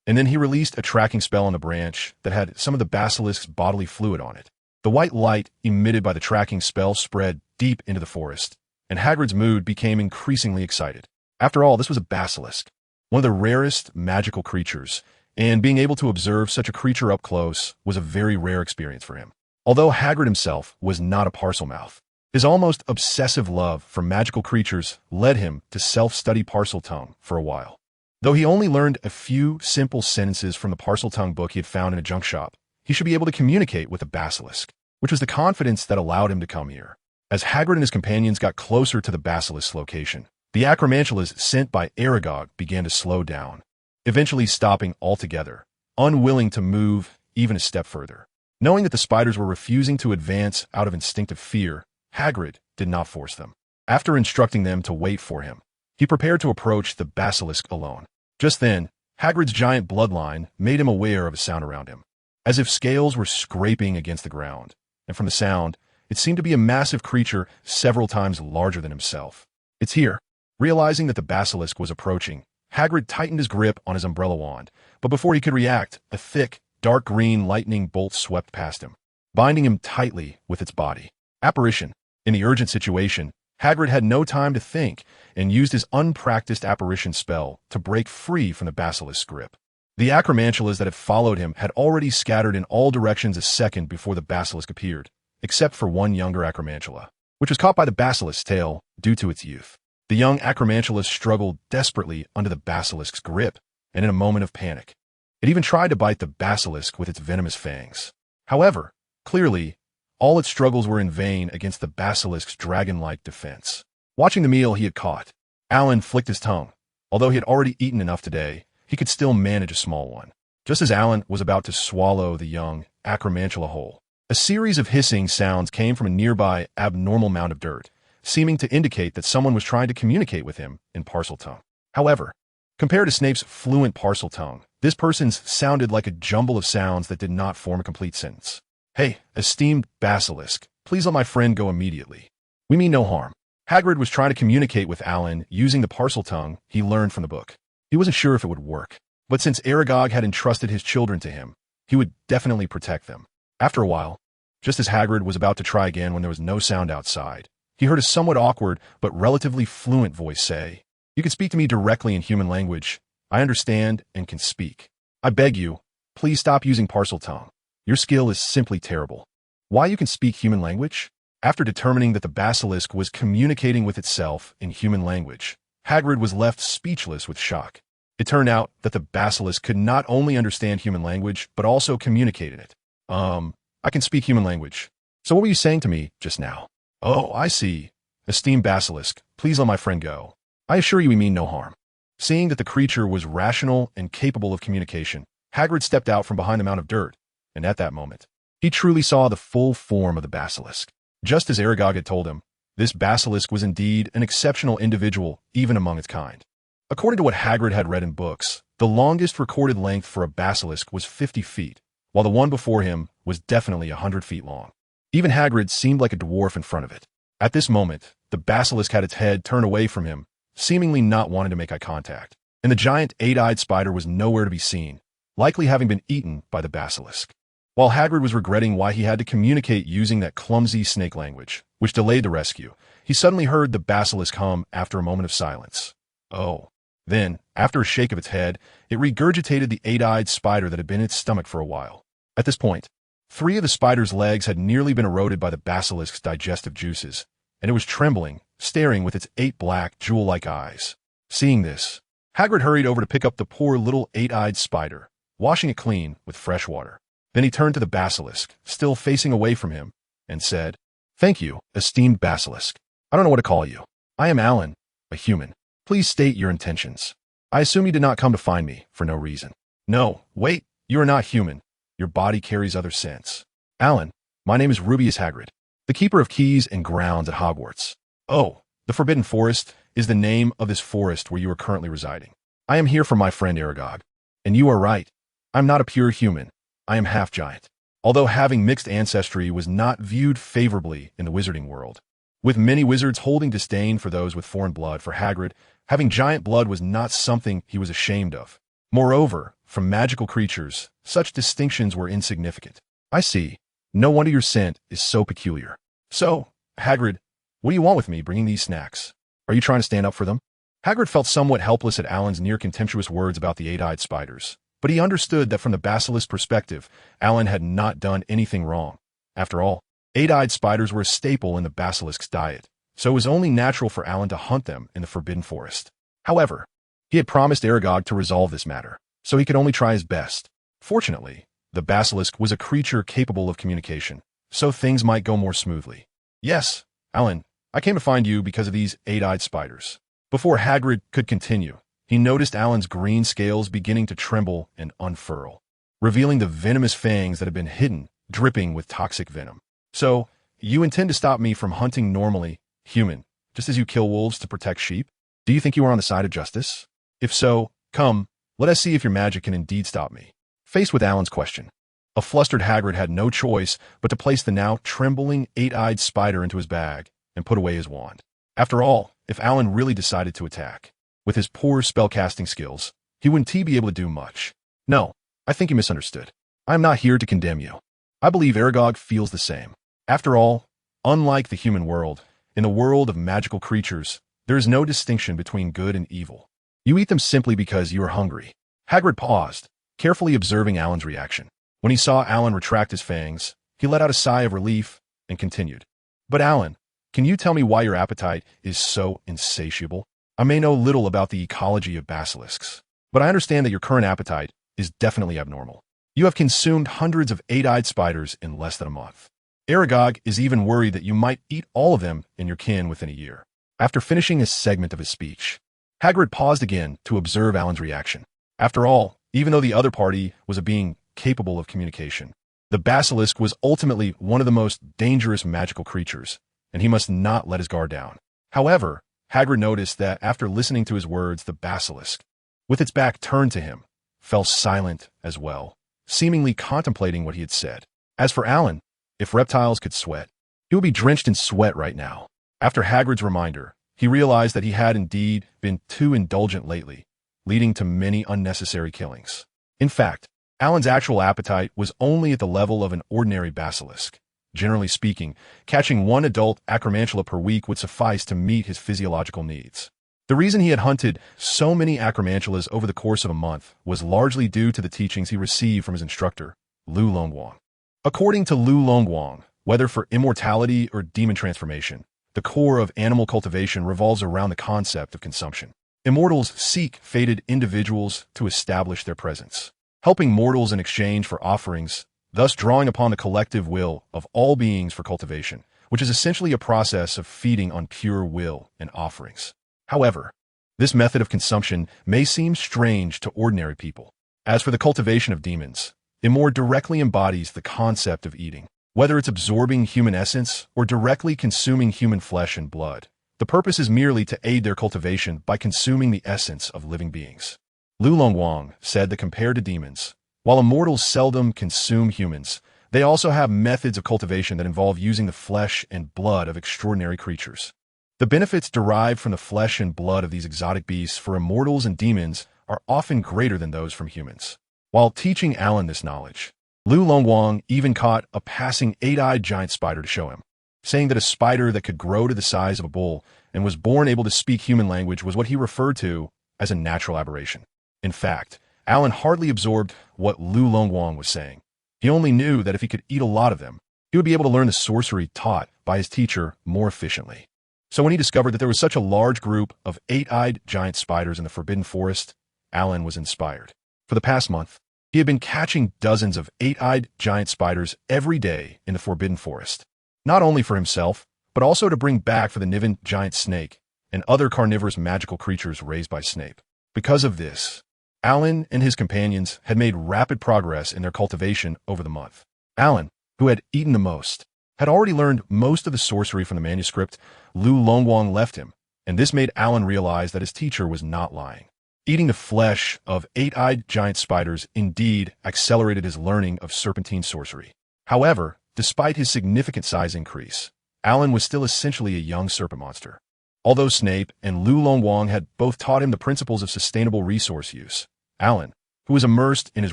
and then he released a tracking spell on the branch that had some of the basilisk's bodily fluid on it. The white light emitted by the tracking spell spread deep into the forest, and Hagrid's mood became increasingly excited. After all, this was a basilisk, one of the rarest magical creatures, and being able to observe such a creature up close was a very rare experience for him. Although Hagrid himself was not a Parselmouth, his almost obsessive love for magical creatures led him to self-study Parseltongue for a while. Though he only learned a few simple sentences from the Parseltongue book he had found in a junk shop, he should be able to communicate with a basilisk, which was the confidence that allowed him to come here. As Hagrid and his companions got closer to the basilisk's location, the acromantulas sent by Aragog began to slow down, eventually stopping altogether, unwilling to move even a step further. Knowing that the spiders were refusing to advance out of instinctive fear, Hagrid did not force them. After instructing them to wait for him, he prepared to approach the basilisk alone. Just then, Hagrid's giant bloodline made him aware of a sound around him, as if scales were scraping against the ground, and from the sound, it seemed to be a massive creature several times larger than himself. "It's here." Realizing that the basilisk was approaching, Hagrid tightened his grip on his umbrella wand, but before he could react, a thick, dark green lightning bolt swept past him, binding him tightly with its body. Apparition. In the urgent situation, Hagrid had no time to think and used his unpracticed apparition spell to break free from the basilisk's grip. The acromantulas that had followed him had already scattered in all directions a second before the basilisk appeared, except for one younger acromantula, which was caught by the basilisk's tail due to its youth. The young acromantula struggled desperately under the basilisk's grip, and in a moment of panic, it even tried to bite the basilisk with its venomous fangs. However, clearly, all its struggles were in vain against the basilisk's dragon-like defense. Watching the meal he had caught, Alan flicked his tongue. Although he had already eaten enough today, he could still manage a small one. Just as Alan was about to swallow the young acromantula whole, a series of hissing sounds came from a nearby abnormal mound of dirt, seeming to indicate that someone was trying to communicate with him in Parseltongue. However, compared to Snape's fluent Parseltongue, this person's sounded like a jumble of sounds that did not form a complete sentence. "Hey, esteemed basilisk, please let my friend go immediately. We mean no harm." Hagrid was trying to communicate with Alan using the Parseltongue he learned from the book. He wasn't sure if it would work, but since Aragog had entrusted his children to him, he would definitely protect them. After a while, just as Hagrid was about to try again when there was no sound outside, he heard a somewhat awkward but relatively fluent voice say, "You can speak to me directly in human language. I understand and can speak. I beg you, please stop using Parseltongue. Your skill is simply terrible." Why you can speak human language? After determining that the basilisk was communicating with itself in human language, Hagrid was left speechless with shock. It turned out that the basilisk could not only understand human language, but also communicate in it. I can speak human language. So what were you saying to me just now?" "Oh, I see. Esteemed basilisk, please let my friend go. I assure you we mean no harm." Seeing that the creature was rational and capable of communication, Hagrid stepped out from behind the mound of dirt, and at that moment, he truly saw the full form of the basilisk. Just as Aragog had told him, this basilisk was indeed an exceptional individual even among its kind. According to what Hagrid had read in books, the longest recorded length for a basilisk was 50 feet, while the one before him was definitely 100 feet long. Even Hagrid seemed like a dwarf in front of it. At this moment, the basilisk had its head turned away from him, seemingly not wanting to make eye contact, and the giant eight-eyed spider was nowhere to be seen, likely having been eaten by the basilisk. While Hagrid was regretting why he had to communicate using that clumsy snake language, which delayed the rescue, he suddenly heard the basilisk hum after a moment of silence. Oh. Then, after a shake of its head, it regurgitated the eight-eyed spider that had been in its stomach for a while. At this point, 3 of the spider's legs had nearly been eroded by the basilisk's digestive juices, and it was trembling, staring with its 8 black, jewel-like eyes. Seeing this, Hagrid hurried over to pick up the poor little eight-eyed spider, washing it clean with fresh water. Then he turned to the basilisk, still facing away from him, and said, "Thank you, esteemed basilisk. I don't know what to call you. I am Alan, a human. Please state your intentions. I assume you did not come to find me for no reason." "No, wait, you are not human. Your body carries other scents." "Alan, my name is Rubius Hagrid, the keeper of keys and grounds at Hogwarts." "Oh, the Forbidden Forest is the name of this forest where you are currently residing. I am here for my friend Aragog. And you are right. I'm not a pure human. I am half-giant." Although having mixed ancestry was not viewed favorably in the wizarding world, with many wizards holding disdain for those with foreign blood, for Hagrid, having giant blood was not something he was ashamed of. Moreover, from magical creatures, such distinctions were insignificant. "I see. No wonder your scent is so peculiar. So, Hagrid, what do you want with me bringing these snacks? Are you trying to stand up for them?" Hagrid felt somewhat helpless at Alan's near-contemptuous words about the eight-eyed spiders, but he understood that from the basilisk's perspective, Alan had not done anything wrong. After all, eight-eyed spiders were a staple in the basilisk's diet, so it was only natural for Alan to hunt them in the Forbidden Forest. However, he had promised Aragog to resolve this matter, so he could only try his best. Fortunately, the basilisk was a creature capable of communication, so things might go more smoothly. "Yes, Alan, I came to find you because of these eight-eyed spiders." Before Hagrid could continue, he noticed Alan's green scales beginning to tremble and unfurl, revealing the venomous fangs that had been hidden, dripping with toxic venom. "So, you intend to stop me from hunting normally, human, just as you kill wolves to protect sheep? Do you think you are on the side of justice? If so, come, let us see if your magic can indeed stop me." Faced with Alan's question, a flustered Hagrid had no choice but to place the now trembling eight-eyed spider into his bag and put away his wand. After all, if Alan really decided to attack, with his poor spellcasting skills, he wouldn't be able to do much. "No, I think you misunderstood. I am not here to condemn you. I believe Aragog feels the same. After all, unlike the human world, in the world of magical creatures, there is no distinction between good and evil. You eat them simply because you are hungry." Hagrid paused, carefully observing Alan's reaction. When he saw Alan retract his fangs, he let out a sigh of relief and continued. "But Alan, can you tell me why your appetite is so insatiable? I may know little about the ecology of basilisks, but I understand that your current appetite is definitely abnormal. You have consumed hundreds of eight-eyed spiders in less than a month. Aragog is even worried that you might eat all of them in your kin within a year." After finishing a segment of his speech, Hagrid paused again to observe Alan's reaction. After all, even though the other party was a being capable of communication, the basilisk was ultimately one of the most dangerous magical creatures, and he must not let his guard down. However, Hagrid noticed that after listening to his words, the basilisk, with its back turned to him, fell silent as well, seemingly contemplating what he had said. As for Alan, if reptiles could sweat, he would be drenched in sweat right now. After Hagrid's reminder, he realized that he had indeed been too indulgent lately, leading to many unnecessary killings. In fact, Alan's actual appetite was only at the level of an ordinary basilisk. Generally speaking, catching one adult acromantula per week would suffice to meet his physiological needs. The reason he had hunted so many acromantulas over the course of a month was largely due to the teachings he received from his instructor, Lu Longwang. According to Lu Longwang, whether for immortality or demon transformation, the core of animal cultivation revolves around the concept of consumption. Immortals seek fated individuals to establish their presence, helping mortals in exchange for offerings, thus drawing upon the collective will of all beings for cultivation, which is essentially a process of feeding on pure will and offerings. However, This method of consumption may seem strange to ordinary people. As for the cultivation of demons, it more directly embodies the concept of eating. Whether it's absorbing human essence or directly consuming human flesh and blood, the purpose is merely to aid their cultivation by consuming the essence of living beings. Lu Longwang said that compared to demons, while immortals seldom consume humans, they also have methods of cultivation that involve using the flesh and blood of extraordinary creatures. The benefits derived from the flesh and blood of these exotic beasts for immortals and demons are often greater than those from humans. While teaching Alan this knowledge, Lu Longwang even caught a passing 8-eyed giant spider to show him, saying that a spider that could grow to the size of a bull and was born able to speak human language was what he referred to as a natural aberration. In fact, Alan hardly absorbed what Lu Longwang was saying. He only knew that if he could eat a lot of them, he would be able to learn the sorcery taught by his teacher more efficiently. So when he discovered that there was such a large group of 8-eyed giant spiders in the Forbidden Forest, Alan was inspired. For the past month, he had been catching dozens of 8-eyed giant spiders every day in the Forbidden Forest, not only for himself, but also to bring back for the Niven giant snake and other carnivorous magical creatures raised by Snape. Because of this, Alan and his companions had made rapid progress in their cultivation over the month. Alan, who had eaten the most, had already learned most of the sorcery from the manuscript Lu Longwang left him, and this made Alan realize that his teacher was not lying. Eating the flesh of 8-eyed giant spiders indeed accelerated his learning of serpentine sorcery. However, despite his significant size increase, Alan was still essentially a young serpent monster. Although Snape and Lu Longwang had both taught him the principles of sustainable resource use, Alan, who was immersed in his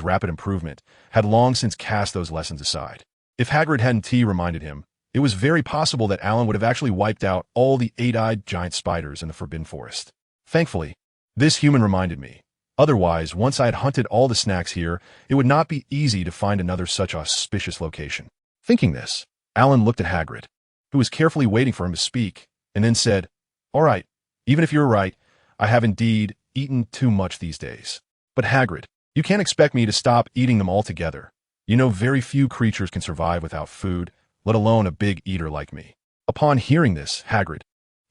rapid improvement, had long since cast those lessons aside. If Hagrid hadn't reminded him, it was very possible that Alan would have actually wiped out all the 8-eyed giant spiders in the Forbidden Forest. Thankfully, this human reminded me. Otherwise, once I had hunted all the snacks here, it would not be easy to find another such auspicious location. Thinking this, Alan looked at Hagrid, who was carefully waiting for him to speak, and then said, "All right, even if you're right, I have indeed eaten too much these days. But Hagrid, you can't expect me to stop eating them altogether. You know very few creatures can survive without food, let alone a big eater like me." Upon hearing this, Hagrid,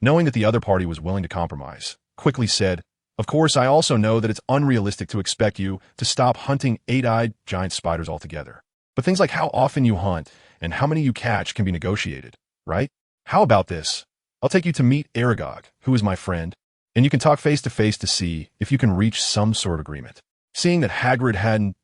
knowing that the other party was willing to compromise, quickly said, "Of course, I also know that it's unrealistic to expect you to stop hunting 8-eyed giant spiders altogether. But things like how often you hunt and how many you catch can be negotiated, right? How about this? I'll take you to meet Aragog, who is my friend, and you can talk face to face to see if you can reach some sort of agreement." Seeing that Hagrid hadn't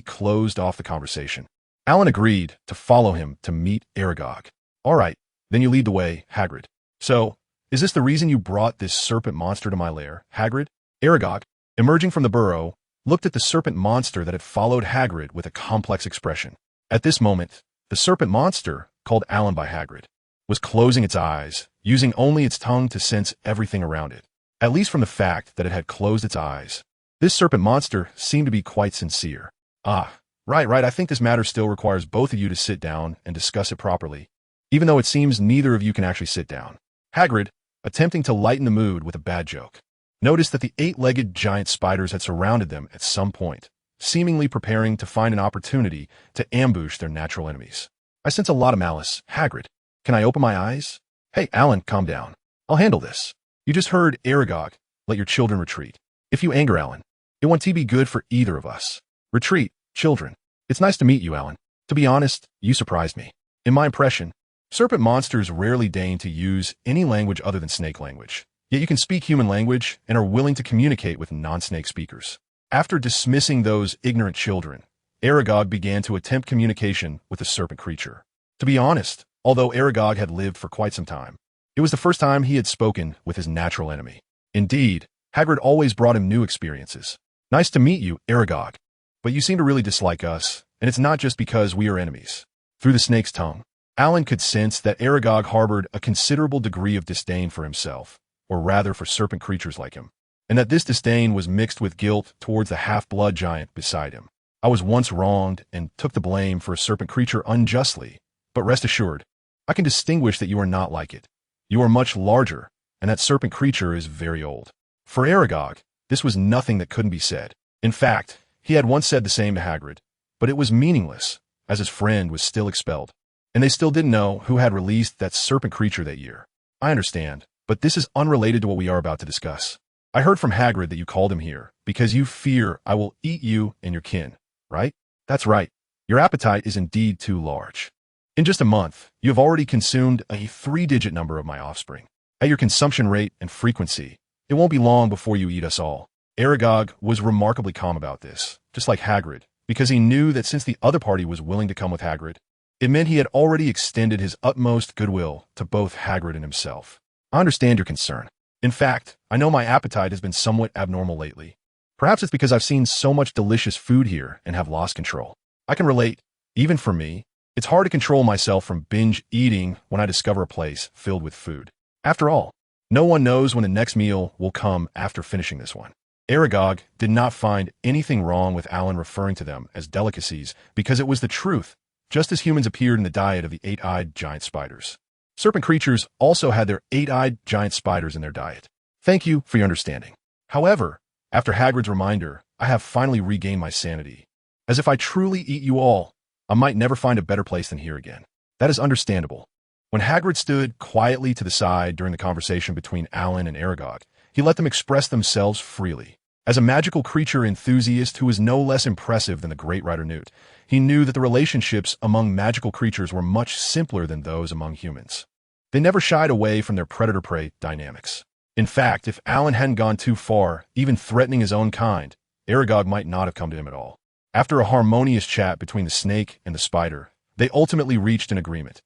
closed off the conversation, Alan agreed to follow him to meet Aragog. "All right, then you lead the way, Hagrid. So, is this the reason you brought this serpent monster to my lair, Hagrid?" Aragog, emerging from the burrow, looked at the serpent monster that had followed Hagrid with a complex expression. At this moment, the serpent monster, called Alan by Hagrid, was closing its eyes, using only its tongue to sense everything around it. At least from the fact that it had closed its eyes, this serpent monster seemed to be quite sincere. Right, I think this matter still requires both of you to sit down and discuss it properly, even though it seems neither of you can actually sit down." Hagrid, attempting to lighten the mood with a bad joke, noticed that the 8-legged giant spiders had surrounded them at some point, seemingly preparing to find an opportunity to ambush their natural enemies. "I sense a lot of malice. Hagrid, can I open my eyes?" "Hey, Alan, calm down. I'll handle this. You just heard Aragog. Let your children retreat. If you anger Alan, it won't be good for either of us. Retreat, children. It's nice to meet you, Alan. To be honest, you surprised me. In my impression, serpent monsters rarely deign to use any language other than snake language. Yet you can speak human language and are willing to communicate with non-snake speakers." After dismissing those ignorant children, Aragog began to attempt communication with the serpent creature. To be honest, although Aragog had lived for quite some time, it was the first time he had spoken with his natural enemy. Indeed, Hagrid always brought him new experiences. "Nice to meet you, Aragog. But you seem to really dislike us, and it's not just because we are enemies." Through the snake's tongue, Alan could sense that Aragog harbored a considerable degree of disdain for himself, or rather for serpent creatures like him, and that this disdain was mixed with guilt towards the half-blood giant beside him. "I was once wronged and took the blame for a serpent creature unjustly, but rest assured, I can distinguish that you are not like it. You are much larger, and that serpent creature is very old." For Aragog, this was nothing that couldn't be said. In fact, he had once said the same to Hagrid, but it was meaningless, as his friend was still expelled, and they still didn't know who had released that serpent creature that year. "I understand, but this is unrelated to what we are about to discuss. I heard from Hagrid that you called him here because you fear I will eat you and your kin, right? That's right. Your appetite is indeed too large. In just a month, you have already consumed a 3-digit number of my offspring. At your consumption rate and frequency, it won't be long before you eat us all. Aragog was remarkably calm about this, just like Hagrid, because he knew that since the other party was willing to come with Hagrid, it meant he had already extended his utmost goodwill to both Hagrid and himself. I understand your concern. In fact, I know my appetite has been somewhat abnormal lately. Perhaps it's because I've seen so much delicious food here and have lost control. I can relate. Even for me, it's hard to control myself from binge eating when I discover a place filled with food. After all, no one knows when the next meal will come after finishing this one. Aragog did not find anything wrong with Alan referring to them as delicacies because it was the truth, just as humans appeared in the diet of the 8-eyed giant spiders. Serpent creatures also had their 8-eyed giant spiders in their diet. Thank you for your understanding. However, after Hagrid's reminder, I have finally regained my sanity. As if I truly eat you all, I might never find a better place than here again. That is understandable. When Hagrid stood quietly to the side during the conversation between Alan and Aragog, he let them express themselves freely. As a magical creature enthusiast who was no less impressive than the great Rider Newt, he knew that the relationships among magical creatures were much simpler than those among humans. They never shied away from their predator-prey dynamics. In fact, if Alan hadn't gone too far, even threatening his own kind, Aragog might not have come to him at all. After a harmonious chat between the snake and the spider, they ultimately reached an agreement.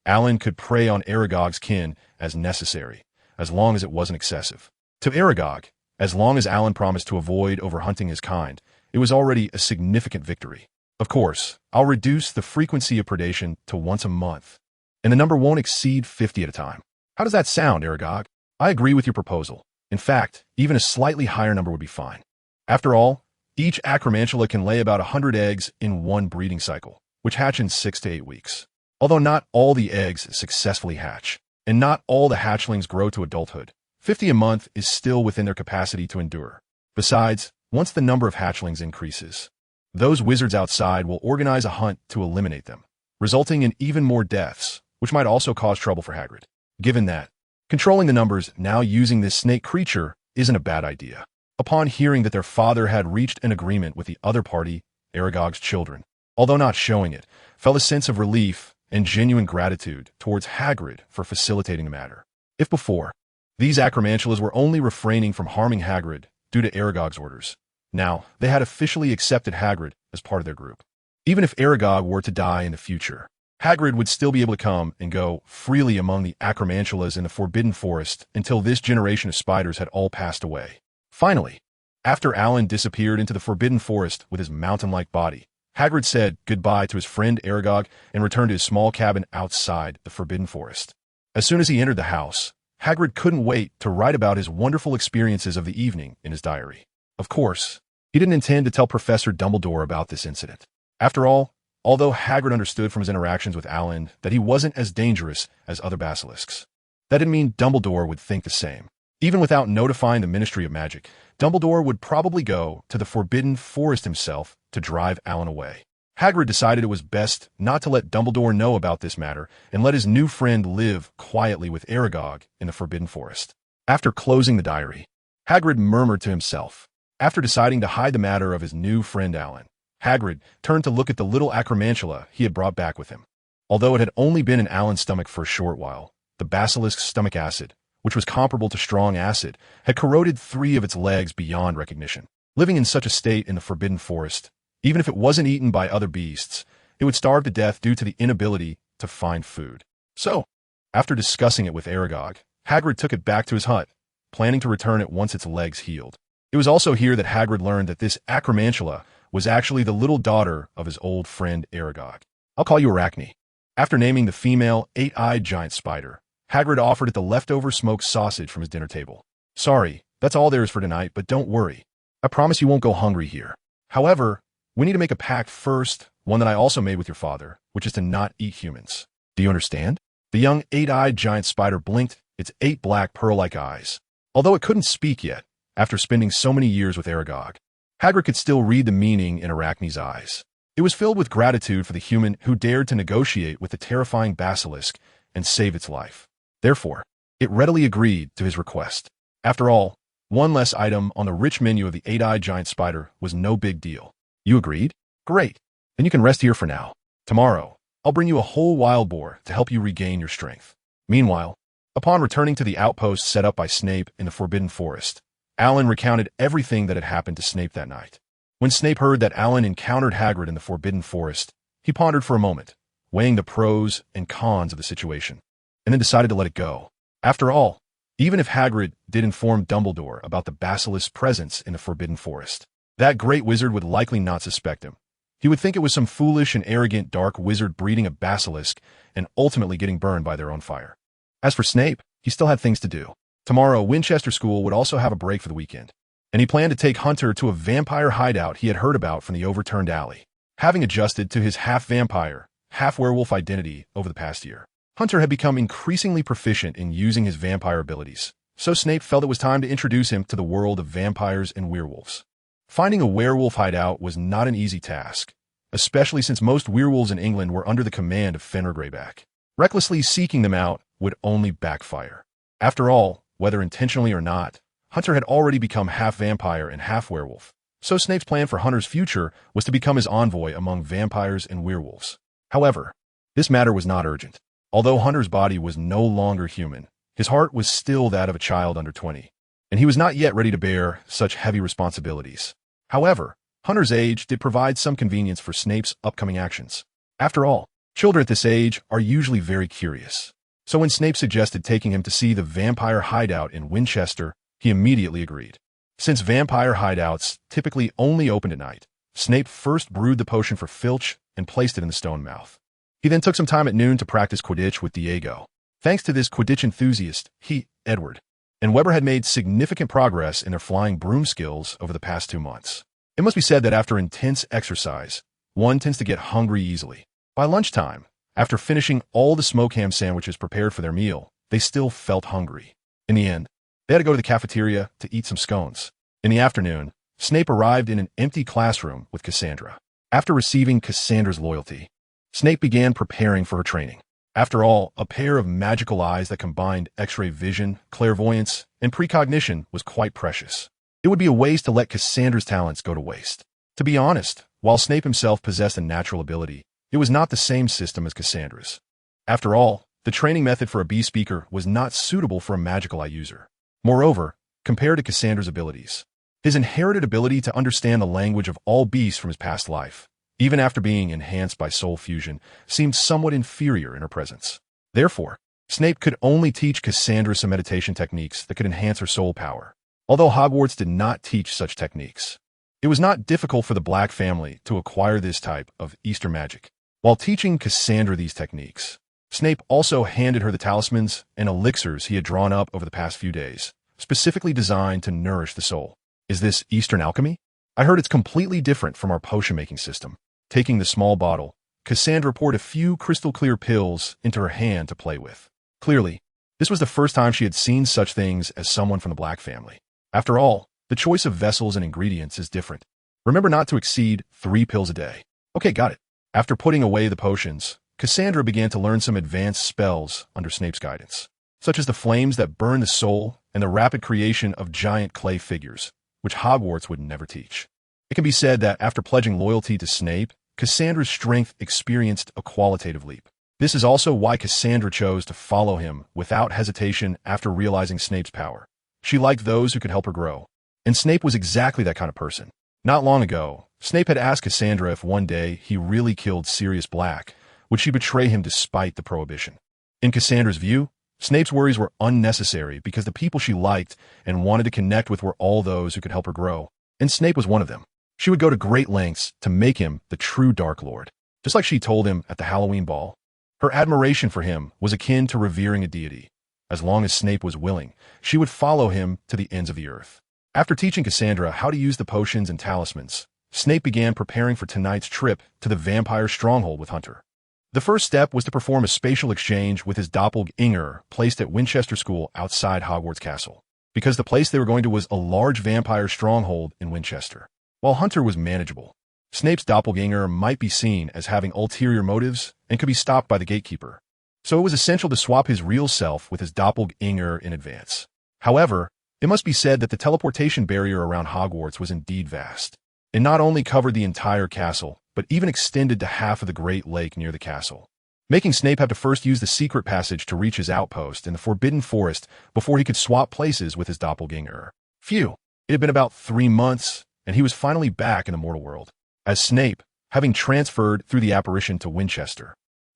Alan could prey on Aragog's kin as necessary, as long as it wasn't excessive. To Aragog, as long as Alan promised to avoid overhunting his kind, it was already a significant victory. Of course, I'll reduce the frequency of predation to once a month, and the number won't exceed 50 at a time. How does that sound, Aragog? I agree with your proposal. In fact, even a slightly higher number would be fine. After all, each acromantula can lay about 100 eggs in one breeding cycle, which hatch in 6 to 8 weeks. Although not all the eggs successfully hatch, and not all the hatchlings grow to adulthood, 50 a month is still within their capacity to endure. Besides, once the number of hatchlings increases, those wizards outside will organize a hunt to eliminate them, resulting in even more deaths, which might also cause trouble for Hagrid. Given that, controlling the numbers now using this snake creature isn't a bad idea. Upon hearing that their father had reached an agreement with the other party, Aragog's children, although not showing it, felt a sense of relief and genuine gratitude towards Hagrid for facilitating the matter. If before, these acromantulas were only refraining from harming Hagrid due to Aragog's orders, now they had officially accepted Hagrid as part of their group. Even if Aragog were to die in the future, Hagrid would still be able to come and go freely among the acromantulas in the Forbidden Forest until this generation of spiders had all passed away. Finally, after Alan disappeared into the Forbidden Forest with his mountain-like body, Hagrid said goodbye to his friend Aragog and returned to his small cabin outside the Forbidden Forest. As soon as he entered the house, Hagrid couldn't wait to write about his wonderful experiences of the evening in his diary. Of course, he didn't intend to tell Professor Dumbledore about this incident. After all, although Hagrid understood from his interactions with Alan that he wasn't as dangerous as other basilisks, that didn't mean Dumbledore would think the same. Even without notifying the Ministry of Magic, Dumbledore would probably go to the Forbidden Forest himself to drive Alan away. Hagrid decided it was best not to let Dumbledore know about this matter and let his new friend live quietly with Aragog in the Forbidden Forest. After closing the diary, Hagrid murmured to himself. After deciding to hide the matter of his new friend Alan, Hagrid turned to look at the little acromantula he had brought back with him. Although it had only been in Alan's stomach for a short while, the basilisk's stomach acid, which was comparable to strong acid, had corroded 3 of its legs beyond recognition. Living in such a state in the Forbidden Forest, even if it wasn't eaten by other beasts, it would starve to death due to the inability to find food. So, after discussing it with Aragog, Hagrid took it back to his hut, planning to return it once its legs healed. It was also here that Hagrid learned that this acromantula was actually the little daughter of his old friend Aragog. I'll call you Arachne. After naming the female 8-eyed giant spider, Hagrid offered it the leftover smoked sausage from his dinner table. Sorry, that's all there is for tonight, but don't worry. I promise you won't go hungry here. However, we need to make a pact first, one that I also made with your father, which is to not eat humans. Do you understand? The young 8-eyed giant spider blinked its 8 black pearl-like eyes. Although it couldn't speak yet, after spending so many years with Aragog, Hagrid could still read the meaning in Arachne's eyes. It was filled with gratitude for the human who dared to negotiate with the terrifying basilisk and save its life. Therefore, it readily agreed to his request. After all, One less item on the rich menu of the eight-eyed giant spider was no big deal. You agreed? Great. Then you can rest here for now. Tomorrow, I'll bring you a whole wild boar to help you regain your strength. Meanwhile, upon returning to the outpost set up by Snape in the Forbidden Forest, Alan recounted everything that had happened to Snape that night. When Snape heard that Alan encountered Hagrid in the Forbidden Forest, he pondered for a moment, weighing the pros and cons of the situation, and then decided to let it go. After all, even if Hagrid did inform Dumbledore about the basilisk's presence in the Forbidden Forest, that great wizard would likely not suspect him. He would think it was some foolish and arrogant dark wizard breeding a basilisk and ultimately getting burned by their own fire. As for Snape, he still had things to do. Tomorrow, Winchester School would also have a break for the weekend, and he planned to take Hunter to a vampire hideout he had heard about from the overturned alley. Having adjusted to his half-vampire, half-werewolf identity over the past year, Hunter had become increasingly proficient in using his vampire abilities, so Snape felt it was time to introduce him to the world of vampires and werewolves. Finding a werewolf hideout was not an easy task, especially since most werewolves in England were under the command of Fenrir Greyback. Recklessly seeking them out would only backfire. After all, whether intentionally or not, Hunter had already become half-vampire and half-werewolf, so Snape's plan for Hunter's future was to become his envoy among vampires and werewolves. However, this matter was not urgent. Although Hunter's body was no longer human, his heart was still that of a child under 20, and he was not yet ready to bear such heavy responsibilities. However, Hunter's age did provide some convenience for Snape's upcoming actions. After all, children at this age are usually very curious. So when Snape suggested taking him to see the vampire hideout in Winchester, he immediately agreed. Since vampire hideouts typically only opened at night, Snape first brewed the potion for Filch and placed it in the stone mouth. He then took some time at noon to practice Quidditch with Diego. Thanks to this Quidditch enthusiast, he, Edward, and Weber had made significant progress in their flying broom skills over the past 2 months. It must be said that after intense exercise, one tends to get hungry easily. By lunchtime, after finishing all the smoked ham sandwiches prepared for their meal, they still felt hungry. In the end, they had to go to the cafeteria to eat some scones. In the afternoon, Snape arrived in an empty classroom with Cassandra. After receiving Cassandra's loyalty, Snape began preparing for her training. After all, a pair of magical eyes that combined X-ray vision, clairvoyance, and precognition was quite precious. It would be a waste to let Cassandra's talents go to waste. To be honest, while Snape himself possessed a natural ability, it was not the same system as Cassandra's. After all, the training method for a bee speaker was not suitable for a magical eye user. Moreover, compared to Cassandra's abilities, his inherited ability to understand the language of all beasts from his past life, even after being enhanced by soul fusion, seemed somewhat inferior in her presence. Therefore, Snape could only teach Cassandra some meditation techniques that could enhance her soul power. Although Hogwarts did not teach such techniques, it was not difficult for the Black family to acquire this type of Easter magic. While teaching Cassandra these techniques, Snape also handed her the talismans and elixirs he had drawn up over the past few days, specifically designed to nourish the soul. Is this Eastern alchemy? I heard it's completely different from our potion-making system. Taking the small bottle, Cassandra poured a few crystal-clear pills into her hand to play with. Clearly, this was the first time she had seen such things as someone from the Black family. After all, the choice of vessels and ingredients is different. Remember not to exceed 3 pills a day. Okay, got it. After putting away the potions, Cassandra began to learn some advanced spells under Snape's guidance, such as the flames that burn the soul and the rapid creation of giant clay figures, which Hogwarts would never teach. It can be said that after pledging loyalty to Snape, Cassandra's strength experienced a qualitative leap. This is also why Cassandra chose to follow him without hesitation after realizing Snape's power. She liked those who could help her grow, and Snape was exactly that kind of person. Not long ago, Snape had asked Cassandra if one day he really killed Sirius Black, would she betray him despite the prohibition. In Cassandra's view, Snape's worries were unnecessary because the people she liked and wanted to connect with were all those who could help her grow, and Snape was one of them. She would go to great lengths to make him the true Dark Lord, just like she told him at the Halloween ball. Her admiration for him was akin to revering a deity. As long as Snape was willing, she would follow him to the ends of the earth. After teaching Cassandra how to use the potions and talismans, Snape began preparing for tonight's trip to the vampire stronghold with Hunter. The first step was to perform a spatial exchange with his doppelganger placed at Winchester School outside Hogwarts Castle, because the place they were going to was a large vampire stronghold in Winchester. While Hunter was manageable, Snape's doppelganger might be seen as having ulterior motives and could be stopped by the gatekeeper. So it was essential to swap his real self with his doppelganger in advance. However, It must be said that the teleportation barrier around Hogwarts was indeed vast. It not only covered the entire castle, but even extended to half of the Great Lake near the castle, making Snape have to first use the secret passage to reach his outpost in the Forbidden Forest before he could swap places with his doppelganger. Phew, it had been about 3 months, and he was finally back in the mortal world. As Snape, having transferred through the apparition to Winchester,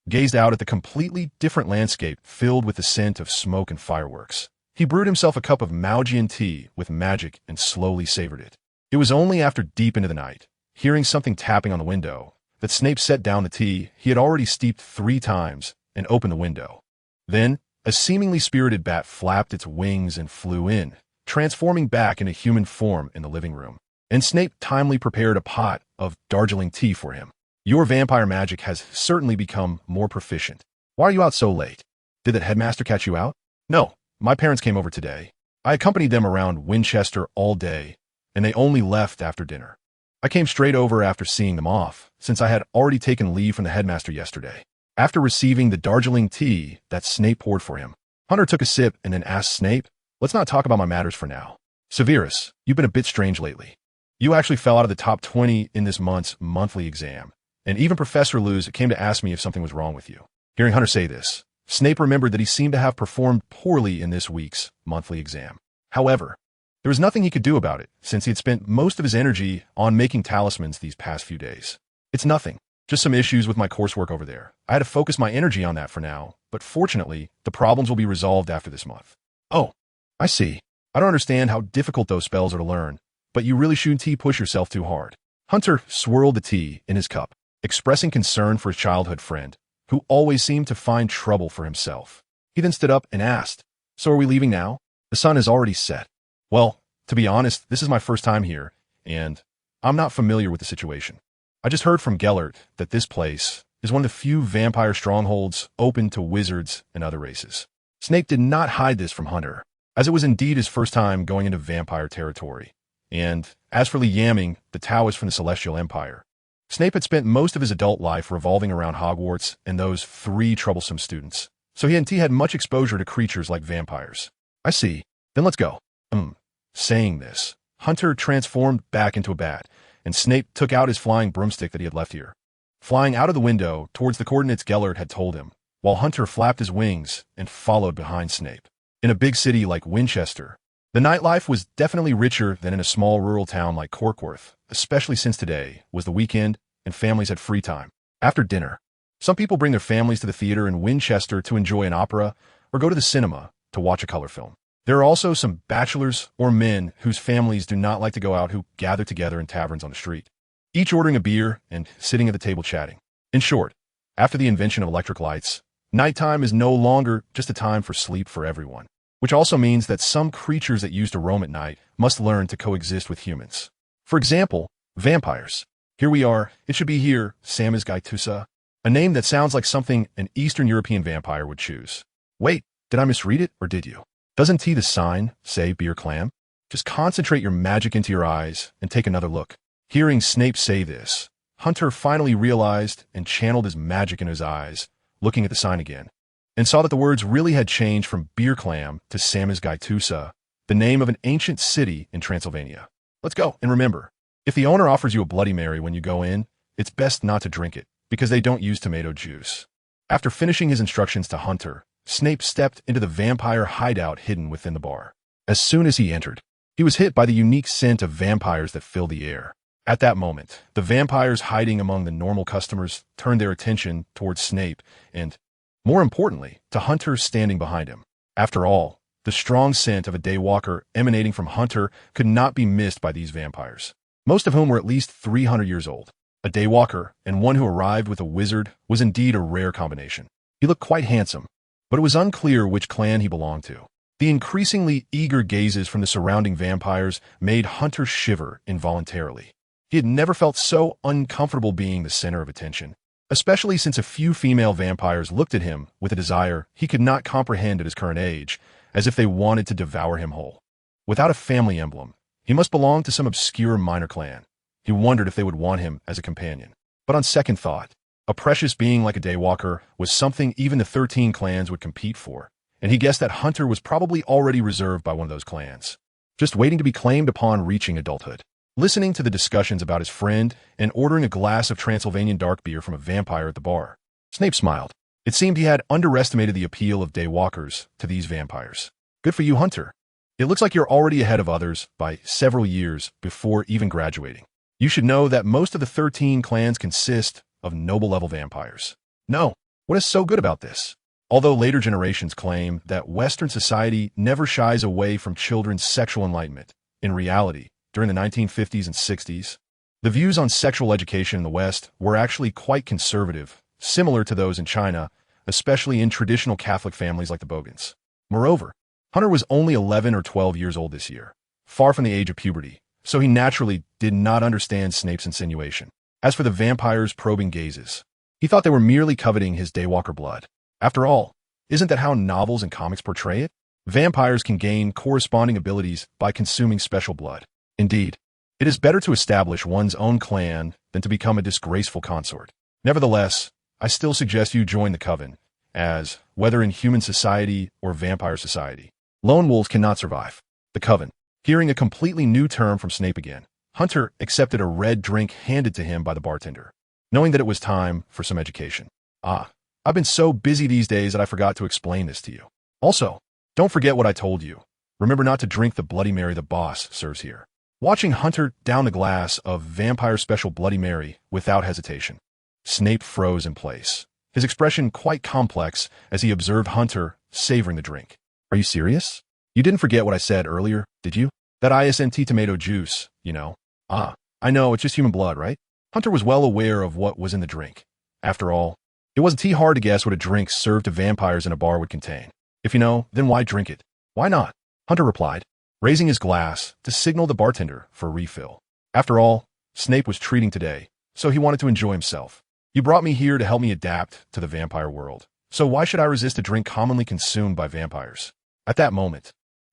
gazed out at the completely different landscape filled with the scent of smoke and fireworks, he brewed himself a cup of Maugean tea with magic and slowly savored it. It was only after deep into the night, hearing something tapping on the window, that Snape set down the tea he had already steeped 3 times and opened the window. Then, a seemingly spirited bat flapped its wings and flew in, transforming back into human form in the living room. And Snape timely prepared a pot of Darjeeling tea for him. Your vampire magic has certainly become more proficient. Why are you out so late? Did that headmaster catch you out? No, my parents came over today. I accompanied them around Winchester all day, and they only left after dinner. I came straight over after seeing them off, since I had already taken leave from the headmaster yesterday. After receiving the Darjeeling tea that Snape poured for him, Hunter took a sip and then asked Snape, "Let's not talk about my matters for now. Severus, you've been a bit strange lately. You actually fell out of the top 20 in this month's monthly exam, and even Professor Luz came to ask me if something was wrong with you." Hearing Hunter say this, Snape remembered that he seemed to have performed poorly in this week's monthly exam. However, there was nothing he could do about it, since he had spent most of his energy on making talismans these past few days. "It's nothing, just some issues with my coursework over there. I had to focus my energy on that for now, but fortunately, the problems will be resolved after this month." "Oh, I see. I don't understand how difficult those spells are to learn, but you really shouldn't push yourself too hard." Hunter swirled the tea in his cup, expressing concern for his childhood friend, who always seemed to find trouble for himself. He then stood up and asked, "So are we leaving now? The sun has already set." "Well, to be honest, this is my first time here, and I'm not familiar with the situation. I just heard from Gellert that this place is one of the few vampire strongholds open to wizards and other races." Snape did not hide this from Hunter, as it was indeed his first time going into vampire territory. And as for Liaming, the Taoist from the Celestial Empire, Snape had spent most of his adult life revolving around Hogwarts and those 3 troublesome students, so he hadn't had much exposure to creatures like vampires. "I see. Then let's go." Saying this, Hunter transformed back into a bat, and Snape took out his flying broomstick that he had left here, flying out of the window towards the coordinates Gellert had told him, while Hunter flapped his wings and followed behind Snape. In a big city like Winchester, the nightlife was definitely richer than in a small rural town like Corkworth, especially since today was the weekend and families had free time. After dinner, some people bring their families to the theater in Winchester to enjoy an opera or go to the cinema to watch a color film. There are also some bachelors or men whose families do not like to go out who gather together in taverns on the street, each ordering a beer and sitting at the table chatting. In short, after the invention of electric lights, nighttime is no longer just a time for sleep for everyone, which also means that some creatures that used to roam at night must learn to coexist with humans. For example, vampires. Here we are, it should be here, Samizgaitusa, a name that sounds like something an Eastern European vampire would choose. Wait, did I misread it, or did you? Doesn't the sign say beer clam? Just concentrate your magic into your eyes and take another look. Hearing Snape say this, Hunter finally realized and channeled his magic in his eyes, looking at the sign again, and saw that the words really had changed from beer clam to Samizgaitusa, the name of an ancient city in Transylvania. Let's go, and remember, if the owner offers you a Bloody Mary when you go in, it's best not to drink it, because they don't use tomato juice. After finishing his instructions to Hunter, Snape stepped into the vampire hideout hidden within the bar. As soon as he entered, he was hit by the unique scent of vampires that filled the air. At that moment, the vampires hiding among the normal customers turned their attention towards Snape and, more importantly, to Hunter standing behind him. After all, the strong scent of a daywalker emanating from Hunter could not be missed by these vampires, most of whom were at least 300 years old. A daywalker and one who arrived with a wizard was indeed a rare combination. He looked quite handsome, but it was unclear which clan he belonged to. The increasingly eager gazes from the surrounding vampires made Hunter shiver involuntarily. He had never felt so uncomfortable being the center of attention, especially since a few female vampires looked at him with a desire he could not comprehend at his current age, as if they wanted to devour him whole. Without a family emblem, he must belong to some obscure minor clan. He wondered if they would want him as a companion. But on second thought, a precious being like a daywalker was something even the 13 clans would compete for, and he guessed that Hunter was probably already reserved by one of those clans. just waiting to be claimed upon reaching adulthood. Listening to the discussions about his friend and ordering a glass of Transylvanian dark beer from a vampire at the bar, Snape smiled. It seemed he had underestimated the appeal of daywalkers to these vampires. Good for you, Hunter. It looks like you're already ahead of others by several years before even graduating. You should know that most of the 13 clans consist of noble-level vampires. No, what is so good about this? Although later generations claim that Western society never shies away from children's sexual enlightenment, in reality, during the 1950s and 60s, the views on sexual education in the West were actually quite conservative, similar to those in China, especially in traditional Catholic families like the Bogans. Moreover, Hunter was only 11 or 12 years old this year, far from the age of puberty, so he naturally did not understand Snape's insinuation. As for the vampire's probing gazes, he thought they were merely coveting his daywalker blood. After all, isn't that how novels and comics portray it? Vampires can gain corresponding abilities by consuming special blood. Indeed, it is better to establish one's own clan than to become a disgraceful consort. Nevertheless, I still suggest you join the coven, as, whether in human society or vampire society, lone wolves cannot survive. The coven. Hearing a completely new term from Snape again, Hunter accepted a red drink handed to him by the bartender, knowing that it was time for some education. I've been so busy these days that I forgot to explain this to you. Also, don't forget what I told you. Remember not to drink the Bloody Mary the boss serves here. Watching Hunter down the glass of Vampire Special Bloody Mary without hesitation, Snape froze in place, his expression quite complex as he observed Hunter savoring the drink. Are you serious? You didn't forget what I said earlier, did you? That ISNT tomato juice, you know. I know, it's just human blood, right? Hunter was well aware of what was in the drink. After all, it wasn't too hard to guess what a drink served to vampires in a bar would contain. If you know, then why drink it? Why not? Hunter replied, raising his glass to signal the bartender for a refill. After all, Snape was treating today, so he wanted to enjoy himself. You brought me here to help me adapt to the vampire world, so why should I resist a drink commonly consumed by vampires? At that moment,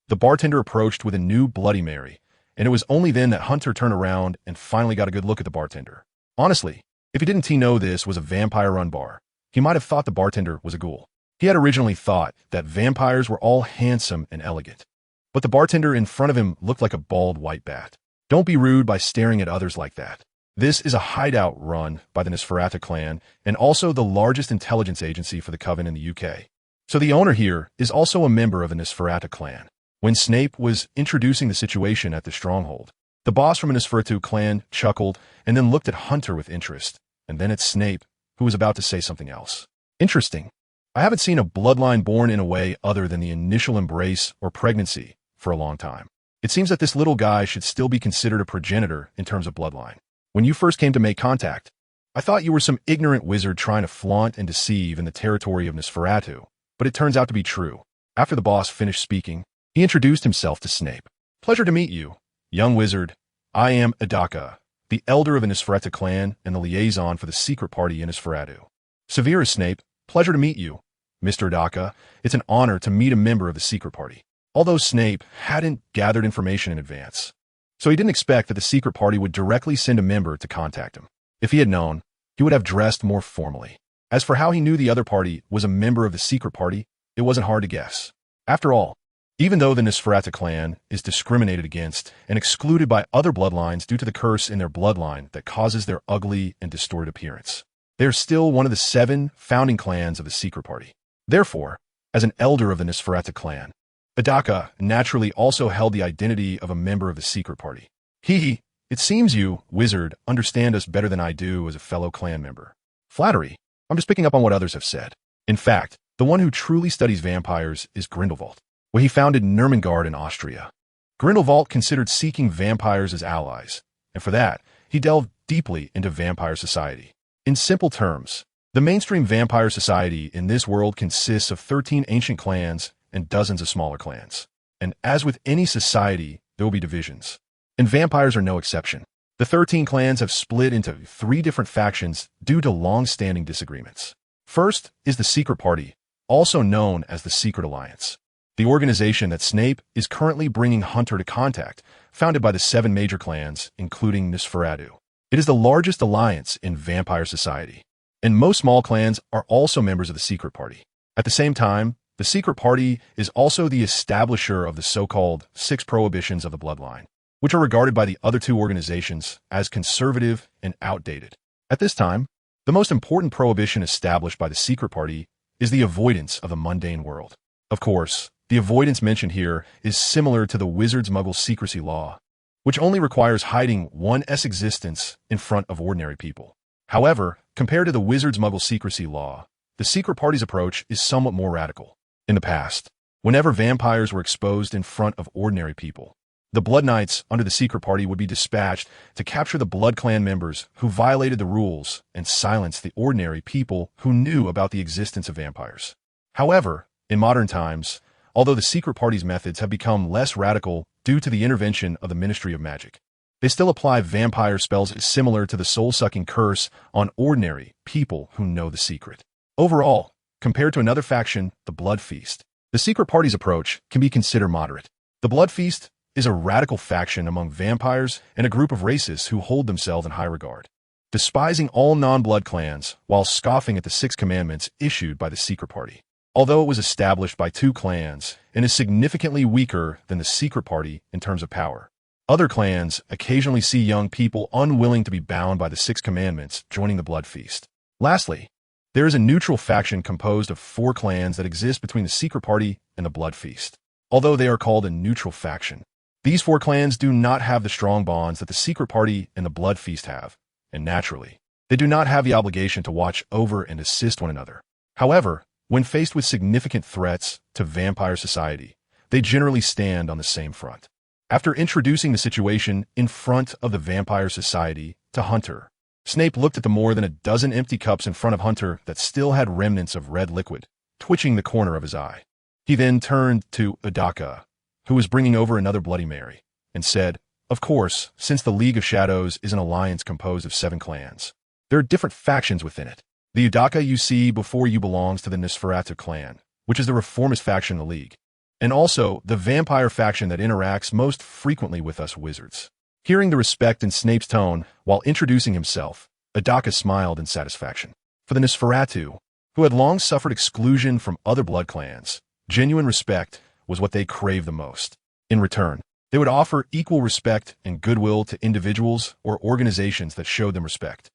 the bartender approached with a new Bloody Mary, and it was only then that Hunter turned around and finally got a good look at the bartender. Honestly, if he didn't know this was a vampire-run bar, he might have thought the bartender was a ghoul. He had originally thought that vampires were all handsome and elegant, but the bartender in front of him looked like a bald white bat. Don't be rude by staring at others like that. This is a hideout run by the Nosferatu clan and also the largest intelligence agency for the Coven in the UK. So the owner here is also a member of the Nosferatu clan. When Snape was introducing the situation at the stronghold, the boss from the Nosferatu clan chuckled and then looked at Hunter with interest, and then at Snape, who was about to say something else. Interesting. I haven't seen a bloodline born in a way other than the initial embrace or pregnancy for a long time. It seems that this little guy should still be considered a progenitor in terms of bloodline. When you first came to make contact, I thought you were some ignorant wizard trying to flaunt and deceive in the territory of Nosferatu, but it turns out to be true. After the boss finished speaking, he introduced himself to Snape. Pleasure to meet you, young wizard. I am Adaka, the elder of the Nosferatu clan and the liaison for the secret party in Nosferatu. Severus Snape, pleasure to meet you, Mr. Adaka. It's an honor to meet a member of the secret party. Although Snape hadn't gathered information in advance, so he didn't expect that the secret party would directly send a member to contact him. If he had known, he would have dressed more formally. As for how he knew the other party was a member of the secret party, it wasn't hard to guess. After all, even though the Nosferatu clan is discriminated against and excluded by other bloodlines due to the curse in their bloodline that causes their ugly and distorted appearance, they are still one of the 7 founding clans of the secret party. Therefore, as an elder of the Nosferatu clan, Adaka naturally also held the identity of a member of the secret party. It seems you, wizard, understand us better than I do as a fellow clan member. Flattery. I'm just picking up on what others have said. In fact, the one who truly studies vampires is Grindelwald. Well, he founded Nurmengard in Austria. Grindelwald considered seeking vampires as allies, and for that, he delved deeply into vampire society. In simple terms, the mainstream vampire society in this world consists of 13 ancient clans and dozens of smaller clans. And as with any society, there will be divisions. And vampires are no exception. The 13 clans have split into 3 different factions due to long-standing disagreements. First is the Secret Party, also known as the Secret Alliance. The organization that Snape is currently bringing Hunter to contact, founded by the 7 major clans, including Nosferatu. It is the largest alliance in vampire society, and most small clans are also members of the Secret Party. At the same time, The secret party is also the establisher of the so-called 6 prohibitions of the bloodline, which are regarded by the other 2 organizations as conservative and outdated. At this time, the most important prohibition established by the secret party is the avoidance of the mundane world. Of course, the avoidance mentioned here is similar to the wizards-muggle secrecy law, which only requires hiding one's existence in front of ordinary people. However, compared to the wizards-muggle secrecy law, the secret party's approach is somewhat more radical. In the past, whenever vampires were exposed in front of ordinary people, the Blood Knights under the secret party would be dispatched to capture the Blood Clan members who violated the rules and silence the ordinary people who knew about the existence of vampires. However, in modern times, although the secret party's methods have become less radical due to the intervention of the Ministry of Magic, they still apply vampire spells similar to the soul-sucking curse on ordinary people who know the secret. Overall, compared to another faction, the Blood Feast, the secret party's approach can be considered moderate. The Blood Feast is a radical faction among vampires and a group of races who hold themselves in high regard, despising all non-blood clans while scoffing at the 6 commandments issued by the secret party. Although it was established by 2 clans and is significantly weaker than the secret party in terms of power, other clans occasionally see young people unwilling to be bound by the 6 commandments joining the Blood Feast. Lastly, there is a neutral faction composed of 4 clans that exist between the secret party and the Blood Feast. Although they are called a neutral faction, these 4 clans do not have the strong bonds that the secret party and the Blood Feast have, and naturally, they do not have the obligation to watch over and assist one another. However, when faced with significant threats to vampire society, they generally stand on the same front. After introducing the situation in front of the vampire society to Hunter, Snape looked at the more than a dozen empty cups in front of Hunter that still had remnants of red liquid, twitching the corner of his eye. He then turned to Adaka, who was bringing over another Bloody Mary, and said, "Of course, since the League of Shadows is an alliance composed of 7 clans, there are different factions within it. The Udaka you see before you belongs to the Nosferatu clan, which is the reformist faction in the League, and also the vampire faction that interacts most frequently with us wizards." Hearing the respect in Snape's tone while introducing himself, Adaka smiled in satisfaction. For the Nosferatu, who had long suffered exclusion from other blood clans, genuine respect was what they craved the most. In return, they would offer equal respect and goodwill to individuals or organizations that showed them respect.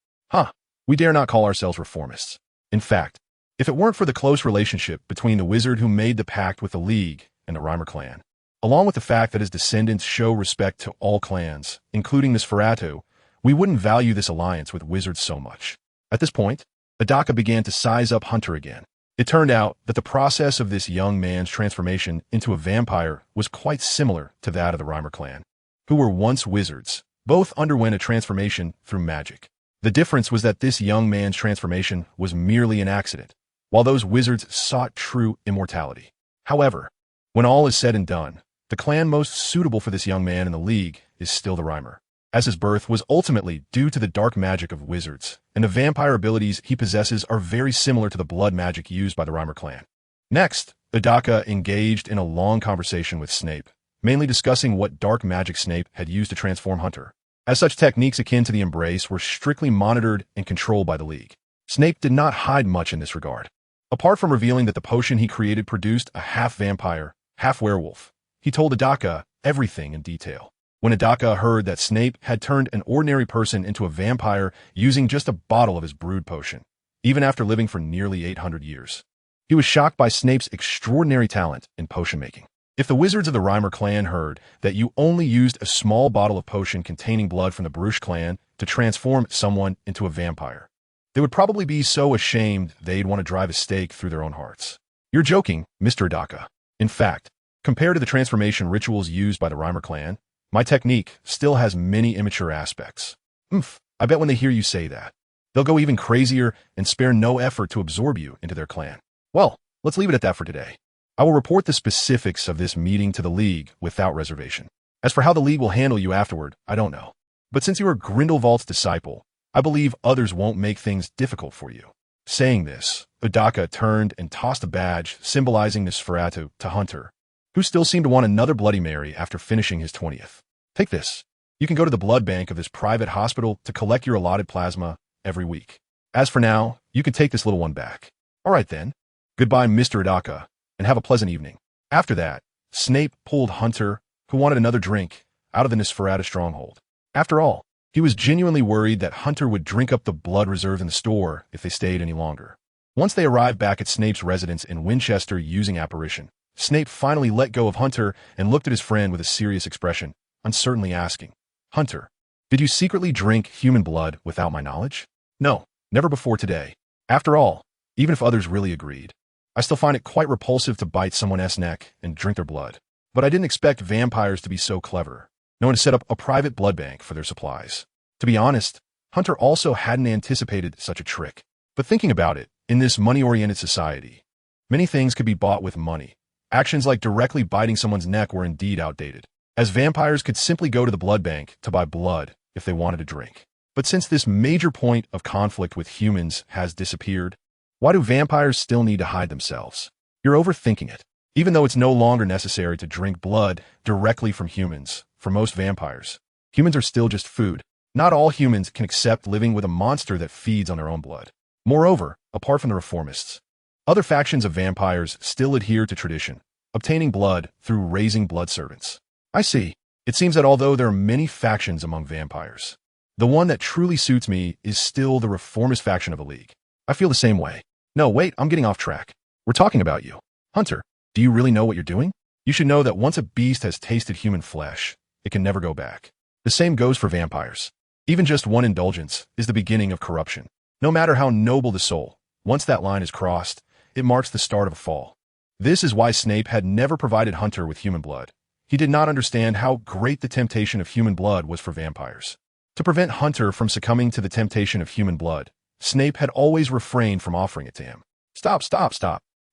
We dare not call ourselves reformists. In fact, if it weren't for the close relationship between the wizard who made the pact with the League and the Reimer clan, along with the fact that his descendants show respect to all clans, including Nosferatu, we wouldn't value this alliance with wizards so much. At this point, Adaka began to size up Hunter again. It turned out that the process of this young man's transformation into a vampire was quite similar to that of the Reimer clan, who were once wizards. Both underwent a transformation through magic. The difference was that this young man's transformation was merely an accident, while those wizards sought true immortality. However, when all is said and done, the clan most suitable for this young man in the League is still the Reimer, as his birth was ultimately due to the dark magic of wizards, and the vampire abilities he possesses are very similar to the blood magic used by the Reimer clan. Next, Adaka engaged in a long conversation with Snape, mainly discussing what dark magic Snape had used to transform Hunter, as such techniques akin to the embrace were strictly monitored and controlled by the League. Snape did not hide much in this regard. Apart from revealing that the potion he created produced a half-vampire, half-werewolf, he told Adaka everything in detail. When Adaka heard that Snape had turned an ordinary person into a vampire using just a bottle of his brood potion, even after living for nearly 800 years, he was shocked by Snape's extraordinary talent in potion making. If the wizards of the Reimer clan heard that you only used a small bottle of potion containing blood from the Baruch clan to transform someone into a vampire, they would probably be so ashamed they'd want to drive a stake through their own hearts. You're joking, Mr. Adaka. In fact, compared to the transformation rituals used by the Reimer clan, my technique still has many immature aspects. I bet when they hear you say that, they'll go even crazier and spare no effort to absorb you into their clan. Well, let's leave it at that for today. I will report the specifics of this meeting to the League without reservation. As for how the League will handle you afterward, I don't know. But since you are Grindelwald's disciple, I believe others won't make things difficult for you. Saying this, Adaka turned and tossed a badge symbolizing Nosferatu to Hunter, who still seemed to want another Bloody Mary after finishing his 20th. Take this. You can go to the blood bank of this private hospital to collect your allotted plasma every week. As for now, you can take this little one back. All right then. Goodbye, Mr. Adaka. and have a pleasant evening." After that, Snape pulled Hunter, who wanted another drink, out of the Nosferatu stronghold. After all, he was genuinely worried that Hunter would drink up the blood reserve in the store if they stayed any longer. Once they arrived back at Snape's residence in Winchester using apparition, Snape finally let go of Hunter and looked at his friend with a serious expression, uncertainly asking, "Hunter, did you secretly drink human blood without my knowledge?" "No, never before today. After all, even if others really agreed, I still find it quite repulsive to bite someone's neck and drink their blood. But I didn't expect vampires to be so clever, knowing to set up a private blood bank for their supplies." To be honest, Hunter also hadn't anticipated such a trick. But thinking about it, in this money-oriented society, many things could be bought with money. Actions like directly biting someone's neck were indeed outdated, as vampires could simply go to the blood bank to buy blood if they wanted a drink. But since this major point of conflict with humans has disappeared, why do vampires still need to hide themselves? You're overthinking it. Even though it's no longer necessary to drink blood directly from humans, for most vampires, humans are still just food. Not all humans can accept living with a monster that feeds on their own blood. Moreover, apart from the reformists, other factions of vampires still adhere to tradition, obtaining blood through raising blood servants. I see. It seems that although there are many factions among vampires, the one that truly suits me is still the reformist faction of the League. I feel the same way. No, wait, I'm getting off track. We're talking about you. Hunter, do you really know what you're doing? You should know that once a beast has tasted human flesh, it can never go back. The same goes for vampires. Even just one indulgence is the beginning of corruption. No matter how noble the soul, once that line is crossed, it marks the start of a fall. This is why Snape had never provided Hunter with human blood. He did not understand how great the temptation of human blood was for vampires. To prevent Hunter from succumbing to the temptation of human blood, Snape had always refrained from offering it to him. Stop.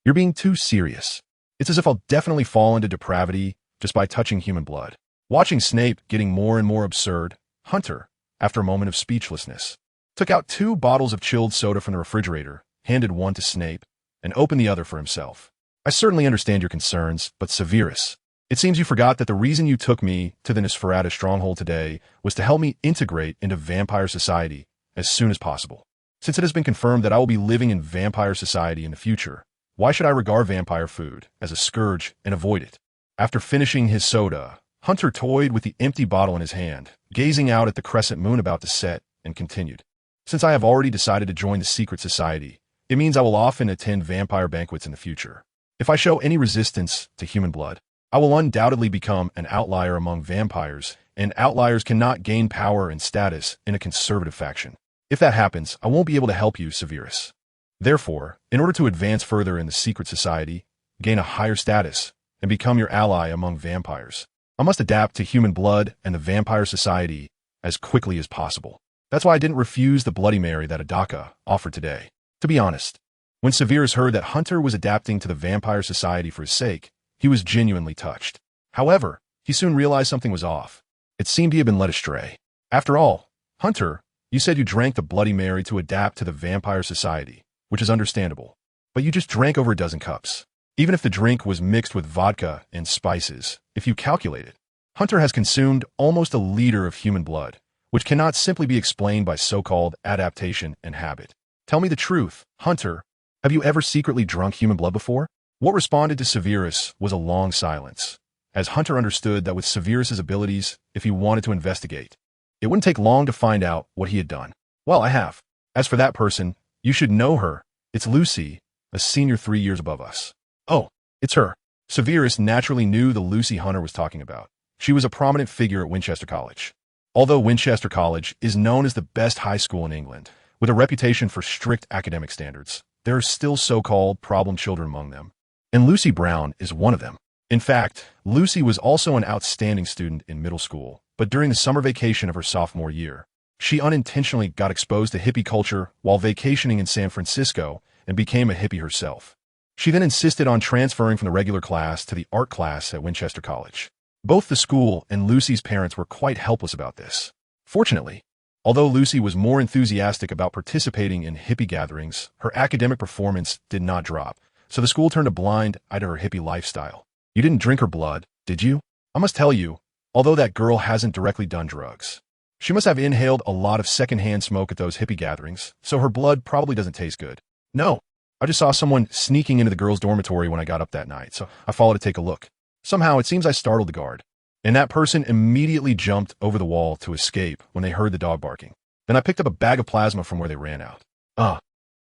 You're being too serious. It's as if I'll definitely fall into depravity just by touching human blood. Watching Snape getting more and more absurd, Hunter, after a moment of speechlessness, took out 2 bottles of chilled soda from the refrigerator, handed one to Snape, and opened the other for himself. "I certainly understand your concerns, but Severus, it seems you forgot that the reason you took me to the Nosferatu stronghold today was to help me integrate into vampire society as soon as possible. Since it has been confirmed that I will be living in vampire society in the future, why should I regard vampire food as a scourge and avoid it?" After finishing his soda, Hunter toyed with the empty bottle in his hand, gazing out at the crescent moon about to set, and continued. "Since I have already decided to join the secret society, it means I will often attend vampire banquets in the future. If I show any resistance to human blood, I will undoubtedly become an outlier among vampires, and outliers cannot gain power and status in a conservative faction. If that happens, I won't be able to help you, Severus. Therefore, in order to advance further in the secret society, gain a higher status, and become your ally among vampires, I must adapt to human blood and the vampire society as quickly as possible. That's why I didn't refuse the Bloody Mary that Adaka offered today." To be honest, when Severus heard that Hunter was adapting to the vampire society for his sake, he was genuinely touched. However, he soon realized something was off. It seemed he had been led astray. After all, Hunter, you said you drank the Bloody Mary to adapt to the vampire society, which is understandable. But you just drank over a dozen cups. Even if the drink was mixed with vodka and spices, if you calculate it, Hunter has consumed almost a liter of human blood, which cannot simply be explained by so-called adaptation and habit. Tell me the truth, Hunter, have you ever secretly drunk human blood before? What responded to Severus was a long silence, as Hunter understood that with Severus's abilities, if he wanted to investigate, it wouldn't take long to find out what he had done. "Well, I have. As for that person, you should know her. It's Lucy, a senior 3 years above us." "Oh, it's her." Severus naturally knew the Lucy Hunter was talking about. She was a prominent figure at Winchester College. Although Winchester College is known as the best high school in England, with a reputation for strict academic standards, there are still so-called problem children among them. And Lucy Brown is one of them. In fact, Lucy was also an outstanding student in middle school, but during the summer vacation of her sophomore year, she unintentionally got exposed to hippie culture while vacationing in San Francisco and became a hippie herself. She then insisted on transferring from the regular class to the art class at Winchester College. Both the school and Lucy's parents were quite helpless about this. Fortunately, although Lucy was more enthusiastic about participating in hippie gatherings, her academic performance did not drop, so the school turned a blind eye to her hippie lifestyle. "You didn't drink her blood, did you? I must tell you, although that girl hasn't directly done drugs, she must have inhaled a lot of secondhand smoke at those hippie gatherings, so her blood probably doesn't taste good." "No, I just saw someone sneaking into the girls' dormitory when I got up that night, so I followed to take a look. Somehow, it seems I startled the guard, and that person immediately jumped over the wall to escape when they heard the dog barking. Then I picked up a bag of plasma from where they ran out.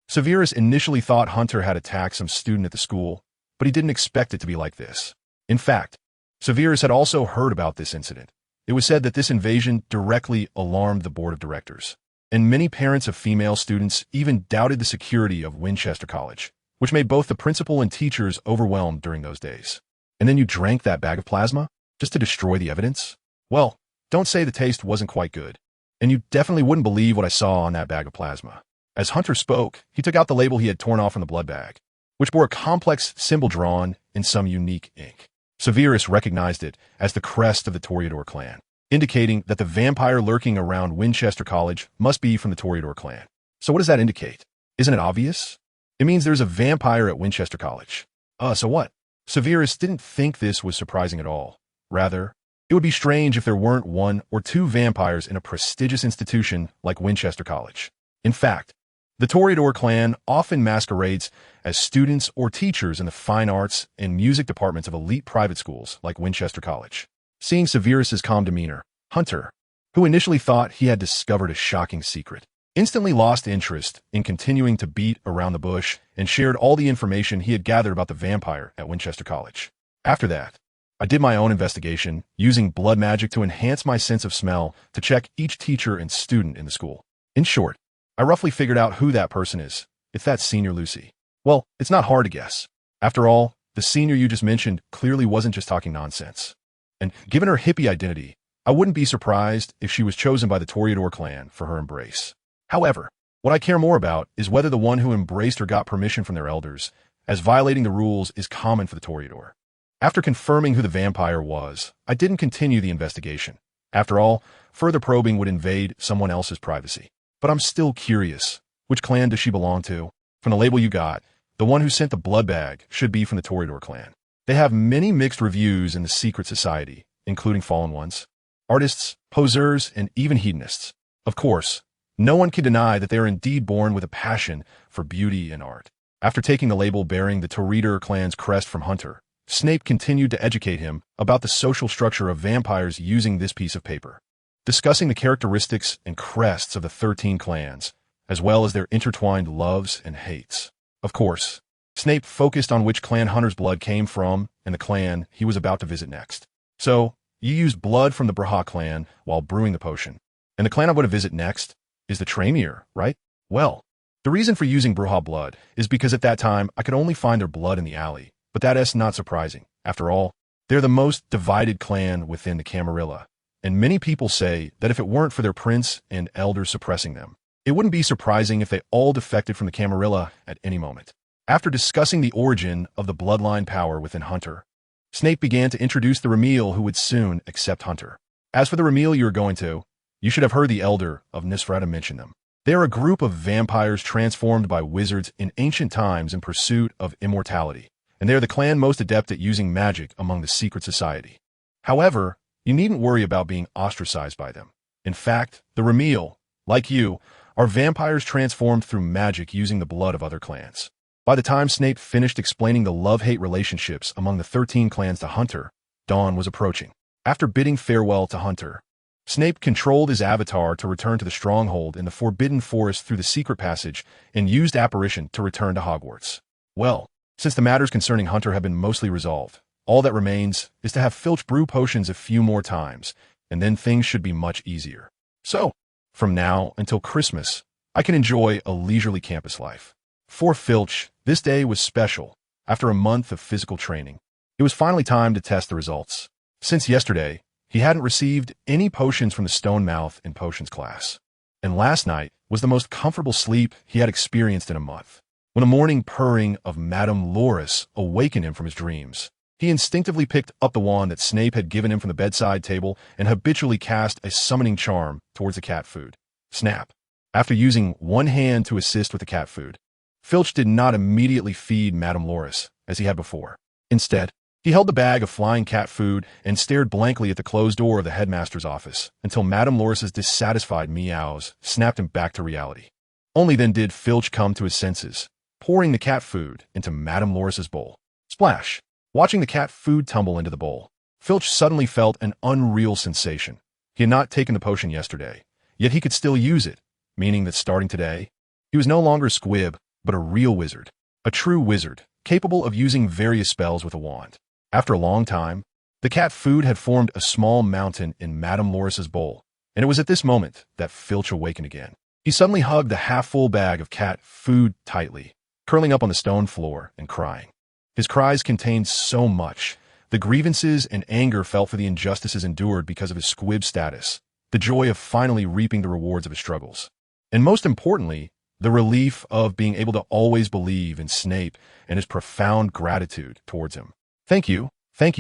Severus initially thought Hunter had attacked some student at the school, but he didn't expect it to be like this. In fact, Severus had also heard about this incident. It was said that this invasion directly alarmed the board of directors, and many parents of female students even doubted the security of Winchester College, which made both the principal and teachers overwhelmed during those days. And then you drank that bag of plasma just to destroy the evidence? Well, don't say the taste wasn't quite good. And you definitely wouldn't believe what I saw on that bag of plasma. As Hunter spoke, he took out the label he had torn off from the blood bag, which bore a complex symbol drawn in some unique ink. Severus recognized it as the crest of the Toreador clan, indicating that the vampire lurking around Winchester College must be from the Toreador clan. So what does that indicate? Isn't it obvious? It means there's a vampire at Winchester College. So what? Severus didn't think this was surprising at all. Rather, it would be strange if there weren't one or two vampires in a prestigious institution like Winchester College. In fact, the Toreador clan often masquerades as students or teachers in the fine arts and music departments of elite private schools like Winchester College. Seeing Severus's calm demeanor, Hunter, who initially thought he had discovered a shocking secret, instantly lost interest in continuing to beat around the bush and shared all the information he had gathered about the vampire at Winchester College. After that, I did my own investigation, using blood magic to enhance my sense of smell to check each teacher and student in the school. In short, I roughly figured out who that person is. It's that senior Lucy. Well, it's not hard to guess. After all, the senior you just mentioned clearly wasn't just talking nonsense. And given her hippie identity, I wouldn't be surprised if she was chosen by the Toreador clan for her embrace. However, what I care more about is whether the one who embraced her got permission from their elders, as violating the rules is common for the Toreador. After confirming who the vampire was, I didn't continue the investigation. After all, further probing would invade someone else's privacy. But I'm still curious. Which clan does she belong to? From the label you got, the one who sent the blood bag should be from the Toreador clan. They have many mixed reviews in the secret society, including fallen ones, artists, poseurs, and even hedonists. Of course, no one can deny that they are indeed born with a passion for beauty and art. After taking the label bearing the Toreador clan's crest from Hunter, Snape continued to educate him about the social structure of vampires using this piece of paper, discussing the characteristics and crests of the 13 clans, as well as their intertwined loves and hates. Of course, Snape focused on which clan Hunter's blood came from and the clan he was about to visit next. So, you used blood from the Braha clan while brewing the potion. And the clan I'm going to visit next is the Tremere, right? Well, the reason for using Braha blood is because at that time I could only find their blood in the alley, but that is not surprising. After all, they're the most divided clan within the Camarilla, and many people say that if it weren't for their prince and elders suppressing them, it wouldn't be surprising if they all defected from the Camarilla at any moment. After discussing the origin of the bloodline power within Hunter, Snape began to introduce the Remiel who would soon accept Hunter. As for the Remiel you are going to, you should have heard the Elder of Nosferatu mention them. They are a group of vampires transformed by wizards in ancient times in pursuit of immortality, and they are the clan most adept at using magic among the secret society. However, you needn't worry about being ostracized by them. In fact, the Remiel, like you, are vampires transformed through magic using the blood of other clans. By the time Snape finished explaining the love-hate relationships among the 13 clans to Hunter, dawn was approaching. After bidding farewell to Hunter, Snape controlled his avatar to return to the stronghold in the Forbidden Forest through the secret passage and used apparition to return to Hogwarts. Well, since the matters concerning Hunter have been mostly resolved, all that remains is to have Filch brew potions a few more times, and then things should be much easier. So, from now until Christmas, I can enjoy a leisurely campus life. For Filch, this day was special. After a month of physical training, it was finally time to test the results. Since yesterday, he hadn't received any potions from the Stone Mouth in potions class. And last night was the most comfortable sleep he had experienced in a month. When a morning purring of Madame Loris awakened him from his dreams, he instinctively picked up the wand that Snape had given him from the bedside table and habitually cast a summoning charm towards the cat food. Snap. After using one hand to assist with the cat food, Filch did not immediately feed Madame Loris as he had before. Instead, he held the bag of flying cat food and stared blankly at the closed door of the headmaster's office until Madame Loris's dissatisfied meows snapped him back to reality. Only then did Filch come to his senses, pouring the cat food into Madame Loris's bowl. Splash! Watching the cat food tumble into the bowl, Filch suddenly felt an unreal sensation. He had not taken the potion yesterday, yet he could still use it, meaning that starting today, he was no longer a squib, but a real wizard. A true wizard, capable of using various spells with a wand. After a long time, the cat food had formed a small mountain in Madame Loris's bowl, and it was at this moment that Filch awakened again. He suddenly hugged the half-full bag of cat food tightly, curling up on the stone floor and crying. His cries contained so much, the grievances and anger felt for the injustices endured because of his squib status, the joy of finally reaping the rewards of his struggles, and most importantly, the relief of being able to always believe in Snape and his profound gratitude towards him. Thank you,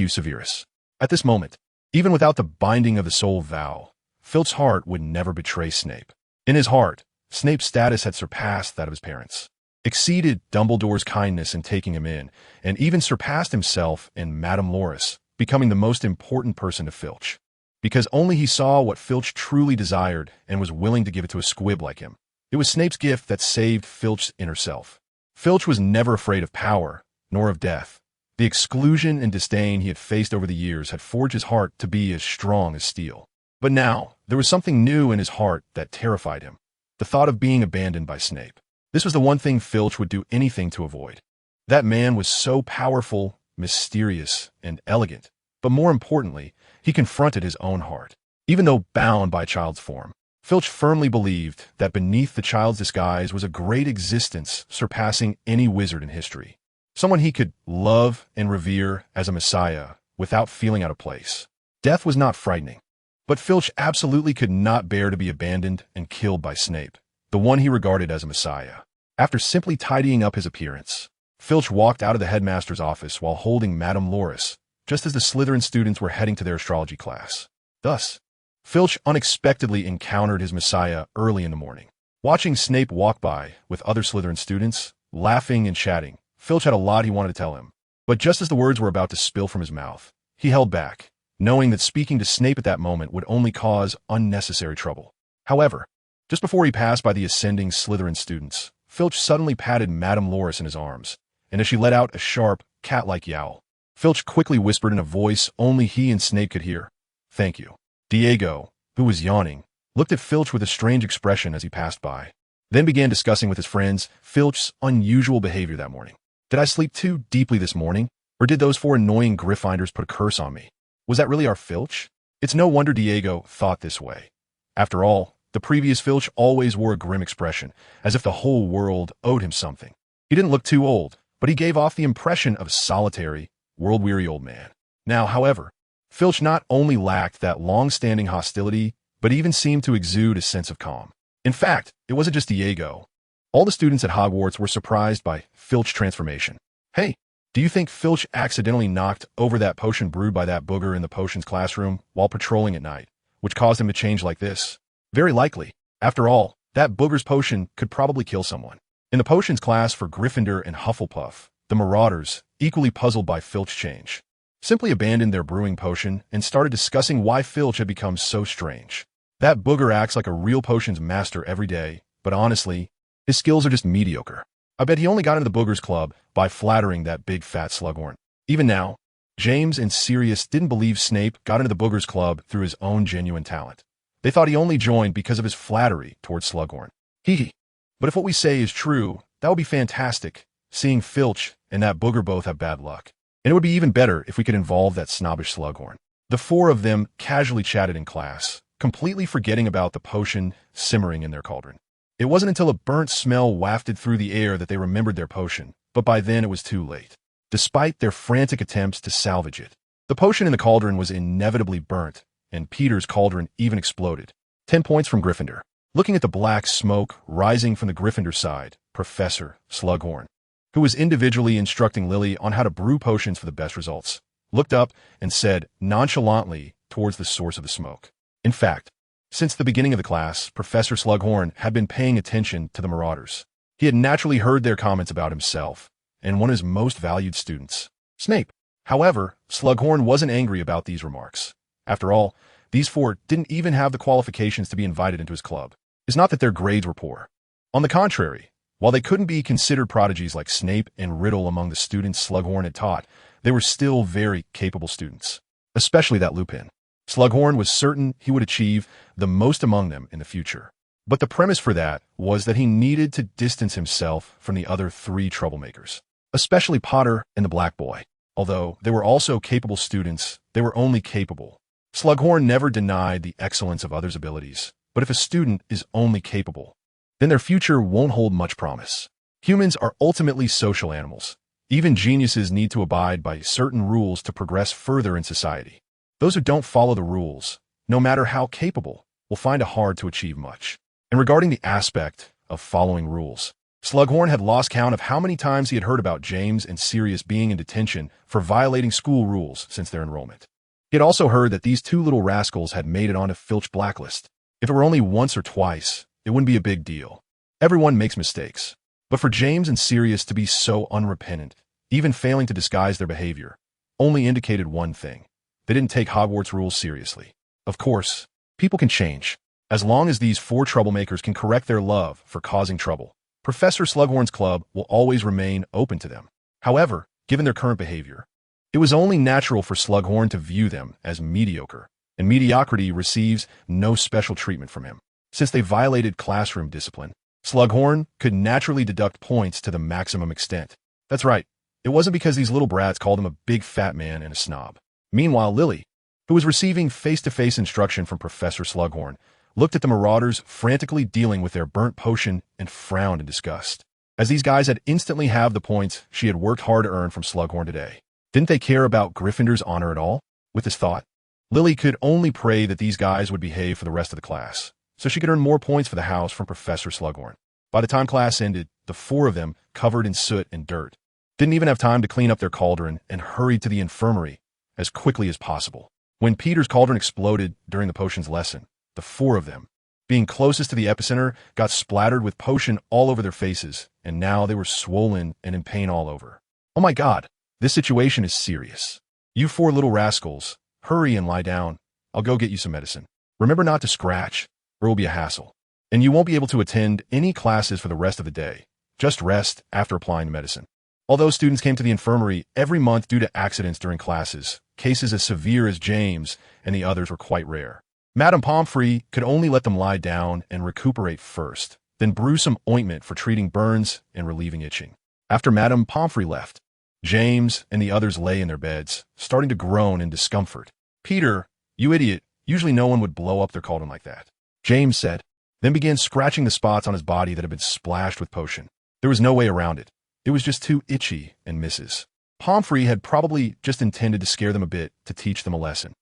Severus. At this moment, even without the binding of the soul vow, Filch's heart would never betray Snape. In his heart, Snape's status had surpassed that of his parents, exceeded Dumbledore's kindness in taking him in, and even surpassed himself in Madame Loris, becoming the most important person to Filch. Because only he saw what Filch truly desired and was willing to give it to a squib like him. It was Snape's gift that saved Filch's inner self. Filch was never afraid of power, nor of death. The exclusion and disdain he had faced over the years had forged his heart to be as strong as steel. But now, there was something new in his heart that terrified him. The thought of being abandoned by Snape. This was the one thing Filch would do anything to avoid. That man was so powerful, mysterious, and elegant. But more importantly, he confronted his own heart. Even though bound by a child's form, Filch firmly believed that beneath the child's disguise was a great existence surpassing any wizard in history. Someone he could love and revere as a messiah without feeling out of place. Death was not frightening. But Filch absolutely could not bear to be abandoned and killed by Snape, the one he regarded as a messiah. After simply tidying up his appearance, Filch walked out of the headmaster's office while holding Madame Loris, just as the Slytherin students were heading to their astrology class. Thus, Filch unexpectedly encountered his messiah early in the morning. Watching Snape walk by with other Slytherin students, laughing and chatting, Filch had a lot he wanted to tell him. But just as the words were about to spill from his mouth, he held back, knowing that speaking to Snape at that moment would only cause unnecessary trouble. However, just before he passed by the ascending Slytherin students, Filch suddenly patted Madame Loris in his arms, and as she let out a sharp, cat-like yowl, Filch quickly whispered in a voice only he and Snape could hear, "Thank you." Diego, who was yawning, looked at Filch with a strange expression as he passed by, then began discussing with his friends Filch's unusual behavior that morning. Did I sleep too deeply this morning, or did those 4 annoying Gryffindors put a curse on me? Was that really our Filch? It's no wonder Diego thought this way. After all, the previous Filch always wore a grim expression, as if the whole world owed him something. He didn't look too old, but he gave off the impression of a solitary, world-weary old man. Now, however, Filch not only lacked that long-standing hostility, but even seemed to exude a sense of calm. In fact, it wasn't just Diego. All the students at Hogwarts were surprised by Filch's transformation. Hey, do you think Filch accidentally knocked over that potion brewed by that booger in the potions classroom while patrolling at night, which caused him to change like this? Very likely. After all, that booger's potion could probably kill someone. In the potions class for Gryffindor and Hufflepuff, the Marauders, equally puzzled by Filch's change, simply abandoned their brewing potion and started discussing why Filch had become so strange. That booger acts like a real potions master every day, but honestly, his skills are just mediocre. I bet he only got into the Boogers Club by flattering that big fat slughorn. Even now, James and Sirius didn't believe Snape got into the Boogers Club through his own genuine talent. They thought he only joined because of his flattery towards Slughorn. Hee. But if what we say is true, that would be fantastic, seeing Filch and that booger both have bad luck. And it would be even better if we could involve that snobbish Slughorn. The 4 of them casually chatted in class, completely forgetting about the potion simmering in their cauldron. It wasn't until a burnt smell wafted through the air that they remembered their potion, but by then it was too late. Despite their frantic attempts to salvage it, the potion in the cauldron was inevitably burnt, and Peter's cauldron even exploded. 10 points from Gryffindor. Looking at the black smoke rising from the Gryffindor side, Professor Slughorn, who was individually instructing Lily on how to brew potions for the best results, looked up and said nonchalantly towards the source of the smoke. In fact, since the beginning of the class, Professor Slughorn had been paying attention to the Marauders. He had naturally heard their comments about himself and one of his most valued students, Snape. However, Slughorn wasn't angry about these remarks. After all, these 4 didn't even have the qualifications to be invited into his club. It's not that their grades were poor. On the contrary, While they couldn't be considered prodigies like Snape and Riddle among the students Slughorn had taught, they were still very capable students, especially that Lupin. Slughorn was certain he would achieve the most among them in the future. But the premise for that was that he needed to distance himself from the other three troublemakers, especially Potter and the Black Boy. Although they were also capable students, they were only capable. Slughorn never denied the excellence of others' abilities, but if a student is only capable, then their future won't hold much promise. Humans are ultimately social animals. Even geniuses need to abide by certain rules to progress further in society. Those who don't follow the rules, no matter how capable, will find it hard to achieve much. And regarding the aspect of following rules, Slughorn had lost count of how many times he had heard about James and Sirius being in detention for violating school rules since their enrollment. He had also heard that these two little rascals had made it onto Filch's blacklist. If it were only once or twice, it wouldn't be a big deal. Everyone makes mistakes. But for James and Sirius to be so unrepentant, even failing to disguise their behavior, only indicated one thing. They didn't take Hogwarts rules seriously. Of course, people can change. As long as these four troublemakers can correct their love for causing trouble, Professor Slughorn's club will always remain open to them. However, given their current behavior, it was only natural for Slughorn to view them as mediocre, and mediocrity receives no special treatment from him. Since they violated classroom discipline, Slughorn could naturally deduct points to the maximum extent. That's right, it wasn't because these little brats called him a big fat man and a snob. Meanwhile, Lily, who was receiving face-to-face instruction from Professor Slughorn, looked at the Marauders frantically dealing with their burnt potion and frowned in disgust. As these guys had instantly halved the points she had worked hard to earn from Slughorn today. Didn't they care about Gryffindor's honor at all? With this thought, Lily could only pray that these guys would behave for the rest of the class, so she could earn more points for the house from Professor Slughorn. By the time class ended, the four of them, covered in soot and dirt, didn't even have time to clean up their cauldron and hurried to the infirmary as quickly as possible. When Peter's cauldron exploded during the potions lesson, the four of them, being closest to the epicenter, got splattered with potion all over their faces, and now they were swollen and in pain all over. Oh my God, this situation is serious. You four little rascals, hurry and lie down. I'll go get you some medicine. Remember not to scratch, or it will be a hassle. And you won't be able to attend any classes for the rest of the day. Just rest after applying the medicine. Although students came to the infirmary every month due to accidents during classes, cases as severe as James and the others were quite rare. Madame Pomfrey could only let them lie down and recuperate first, then brew some ointment for treating burns and relieving itching. After Madame Pomfrey left, James and the others lay in their beds, starting to groan in discomfort. Peter, you idiot, usually no one would blow up their cauldron like that, James said, then began scratching the spots on his body that had been splashed with potion. There was no way around it. It was just too itchy and Mrs. Pomfrey had probably just intended to scare them a bit to teach them a lesson.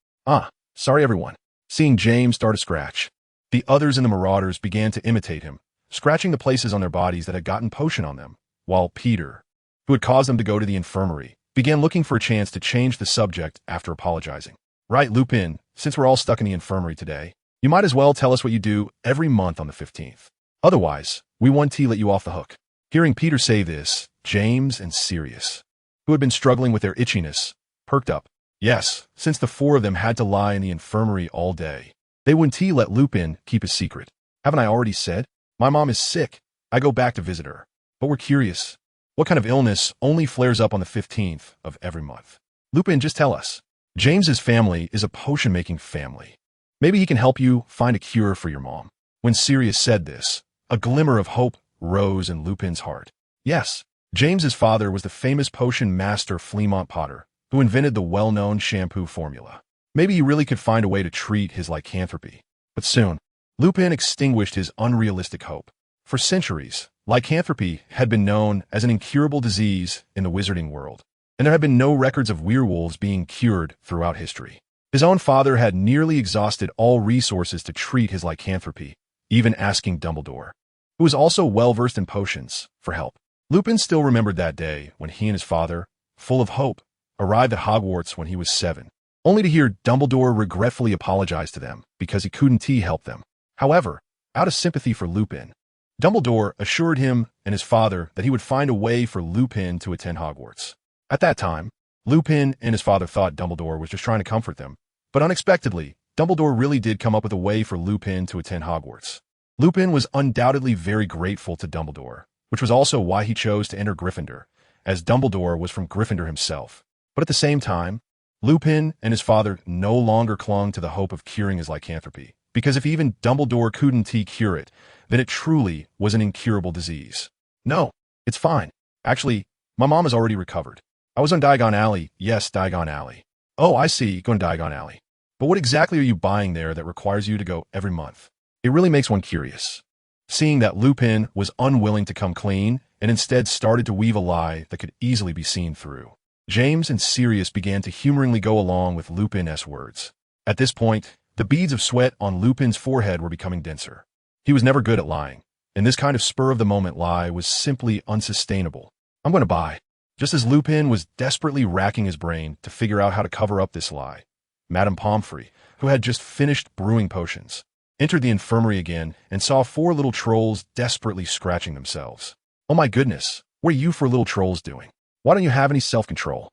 Sorry everyone. Seeing James start to scratch, the others in the Marauders began to imitate him, scratching the places on their bodies that had gotten potion on them, while Peter, who had caused them to go to the infirmary, began looking for a chance to change the subject after apologizing. Right, Lupin, since we're all stuck in the infirmary today, you might as well tell us what you do every month on the 15th. Otherwise, we won't let you off the hook. Hearing Peter say this, James and Sirius, who had been struggling with their itchiness, perked up. Yes, since the four of them had to lie in the infirmary all day, they wouldn't let Lupin keep his secret. Haven't I already said? My mom is sick. I go back to visit her. But we're curious. What kind of illness only flares up on the 15th of every month? Lupin, just tell us. James's family is a potion-making family. Maybe he can help you find a cure for your mom. When Sirius said this, a glimmer of hope rose in Lupin's heart. Yes, James's father was the famous potion master Fleamont Potter, who invented the well-known shampoo formula. Maybe he really could find a way to treat his lycanthropy. But soon, Lupin extinguished his unrealistic hope. For centuries, lycanthropy had been known as an incurable disease in the wizarding world, and there had been no records of werewolves being cured throughout history. His own father had nearly exhausted all resources to treat his lycanthropy, even asking Dumbledore, who was also well-versed in potions, for help. Lupin still remembered that day when he and his father, full of hope, arrived at Hogwarts when he was 7, only to hear Dumbledore regretfully apologize to them because he couldn't help them. However, out of sympathy for Lupin, Dumbledore assured him and his father that he would find a way for Lupin to attend Hogwarts. At that time, Lupin and his father thought Dumbledore was just trying to comfort them, but unexpectedly, Dumbledore really did come up with a way for Lupin to attend Hogwarts. Lupin was undoubtedly very grateful to Dumbledore, which was also why he chose to enter Gryffindor, as Dumbledore was from Gryffindor himself. But at the same time, Lupin and his father no longer clung to the hope of curing his lycanthropy, because if even Dumbledore couldn't cure it, then it truly was an incurable disease. No, it's fine. Actually, my mom has already recovered. I was on Diagon Alley. Yes, Diagon Alley. Oh, I see, going to Diagon Alley. But what exactly are you buying there that requires you to go every month? It really makes one curious. Seeing that Lupin was unwilling to come clean and instead started to weave a lie that could easily be seen through. James and Sirius began to humoringly go along with Lupin's words. At this point, the beads of sweat on Lupin's forehead were becoming denser. He was never good at lying, and this kind of spur-of-the-moment lie was simply unsustainable. I'm going to buy. Just as Lupin was desperately racking his brain to figure out how to cover up this lie, Madame Pomfrey, who had just finished brewing potions, entered the infirmary again and saw 4 little trolls desperately scratching themselves. Oh my goodness, what are you 4 little trolls doing? Why don't you have any self-control?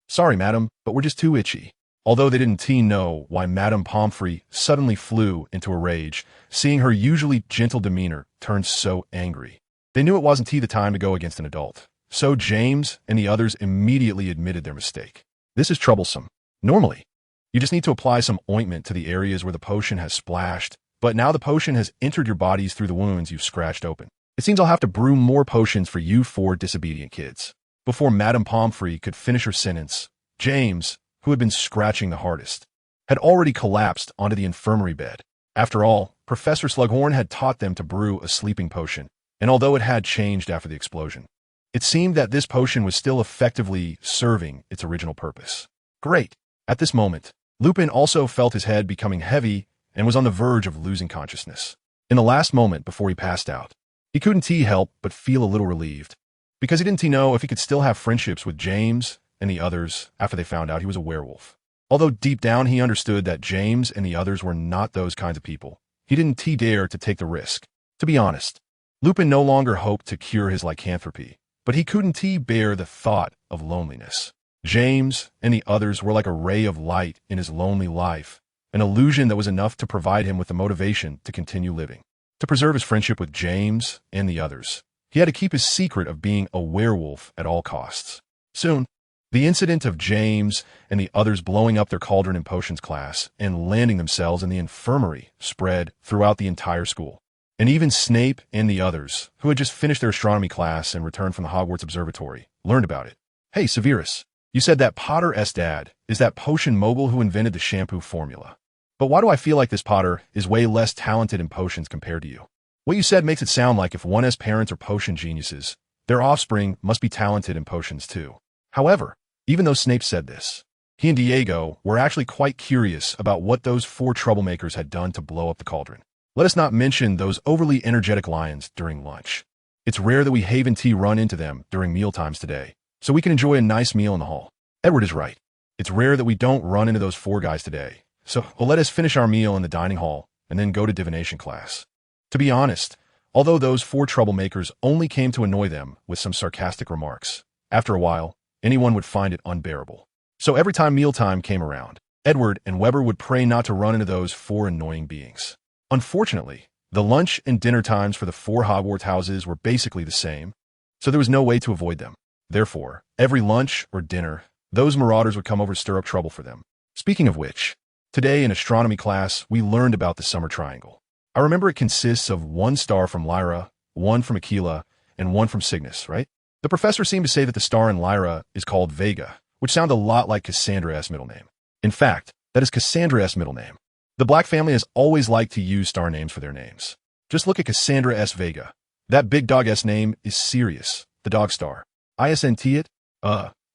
Sorry, madam, but we're just too itchy. Although they didn't know why Madame Pomfrey suddenly flew into a rage, seeing her usually gentle demeanor turn so angry. They knew it wasn't the time to go against an adult. So James and the others immediately admitted their mistake. This is troublesome. Normally, you just need to apply some ointment to the areas where the potion has splashed, but now the potion has entered your bodies through the wounds you've scratched open. It seems I'll have to brew more potions for you 4 disobedient kids. Before Madame Pomfrey could finish her sentence, James, who had been scratching the hardest, had already collapsed onto the infirmary bed. After all, Professor Slughorn had taught them to brew a sleeping potion, and although it had changed after the explosion, it seemed that this potion was still effectively serving its original purpose. Great. At this moment, Lupin also felt his head becoming heavy and was on the verge of losing consciousness. In the last moment before he passed out, he couldn't help but feel a little relieved, because he didn't know if he could still have friendships with James and the others after they found out he was a werewolf. Although deep down he understood that James and the others were not those kinds of people, he didn't dare to take the risk. To be honest, Lupin no longer hoped to cure his lycanthropy, but he couldn't bear the thought of loneliness. James and the others were like a ray of light in his lonely life, an illusion that was enough to provide him with the motivation to continue living. To preserve his friendship with James and the others, he had to keep his secret of being a werewolf at all costs. Soon, the incident of James and the others blowing up their cauldron and potions class and landing themselves in the infirmary spread throughout the entire school. And even Snape and the others, who had just finished their astronomy class and returned from the Hogwarts Observatory, learned about it. Hey, Severus, you said that Potter's dad is that potion mogul who invented the shampoo formula. But why do I feel like this Potter is way less talented in potions compared to you? What you said makes it sound like if one's parents are potion geniuses, their offspring must be talented in potions too. However, even though Snape said this, he and Diego were actually quite curious about what those 4 troublemakers had done to blow up the cauldron. Let us not mention those overly energetic lions during lunch. It's rare that we Haven Tea run into them during mealtimes today, so we can enjoy a nice meal in the hall. Edward is right. It's rare that we don't run into those 4 guys today, so let us finish our meal in the dining hall and then go to divination class. To be honest, although those 4 troublemakers only came to annoy them with some sarcastic remarks, after a while, anyone would find it unbearable. So every time mealtime came around, Edward and Weber would pray not to run into those 4 annoying beings. Unfortunately, the lunch and dinner times for the 4 Hogwarts houses were basically the same, so there was no way to avoid them. Therefore, every lunch or dinner, those Marauders would come over to stir up trouble for them. Speaking of which, today in astronomy class, we learned about the Summer Triangle. I remember it consists of 1 star from Lyra, 1 from Aquila, and 1 from Cygnus, right? The professor seemed to say that the star in Lyra is called Vega, which sounded a lot like Cassandra's middle name. In fact, that is Cassandra's middle name. The Black family has always liked to use star names for their names. Just look at Cassandra S. Vega. That big dog S name is Sirius, the dog star. ISNT it?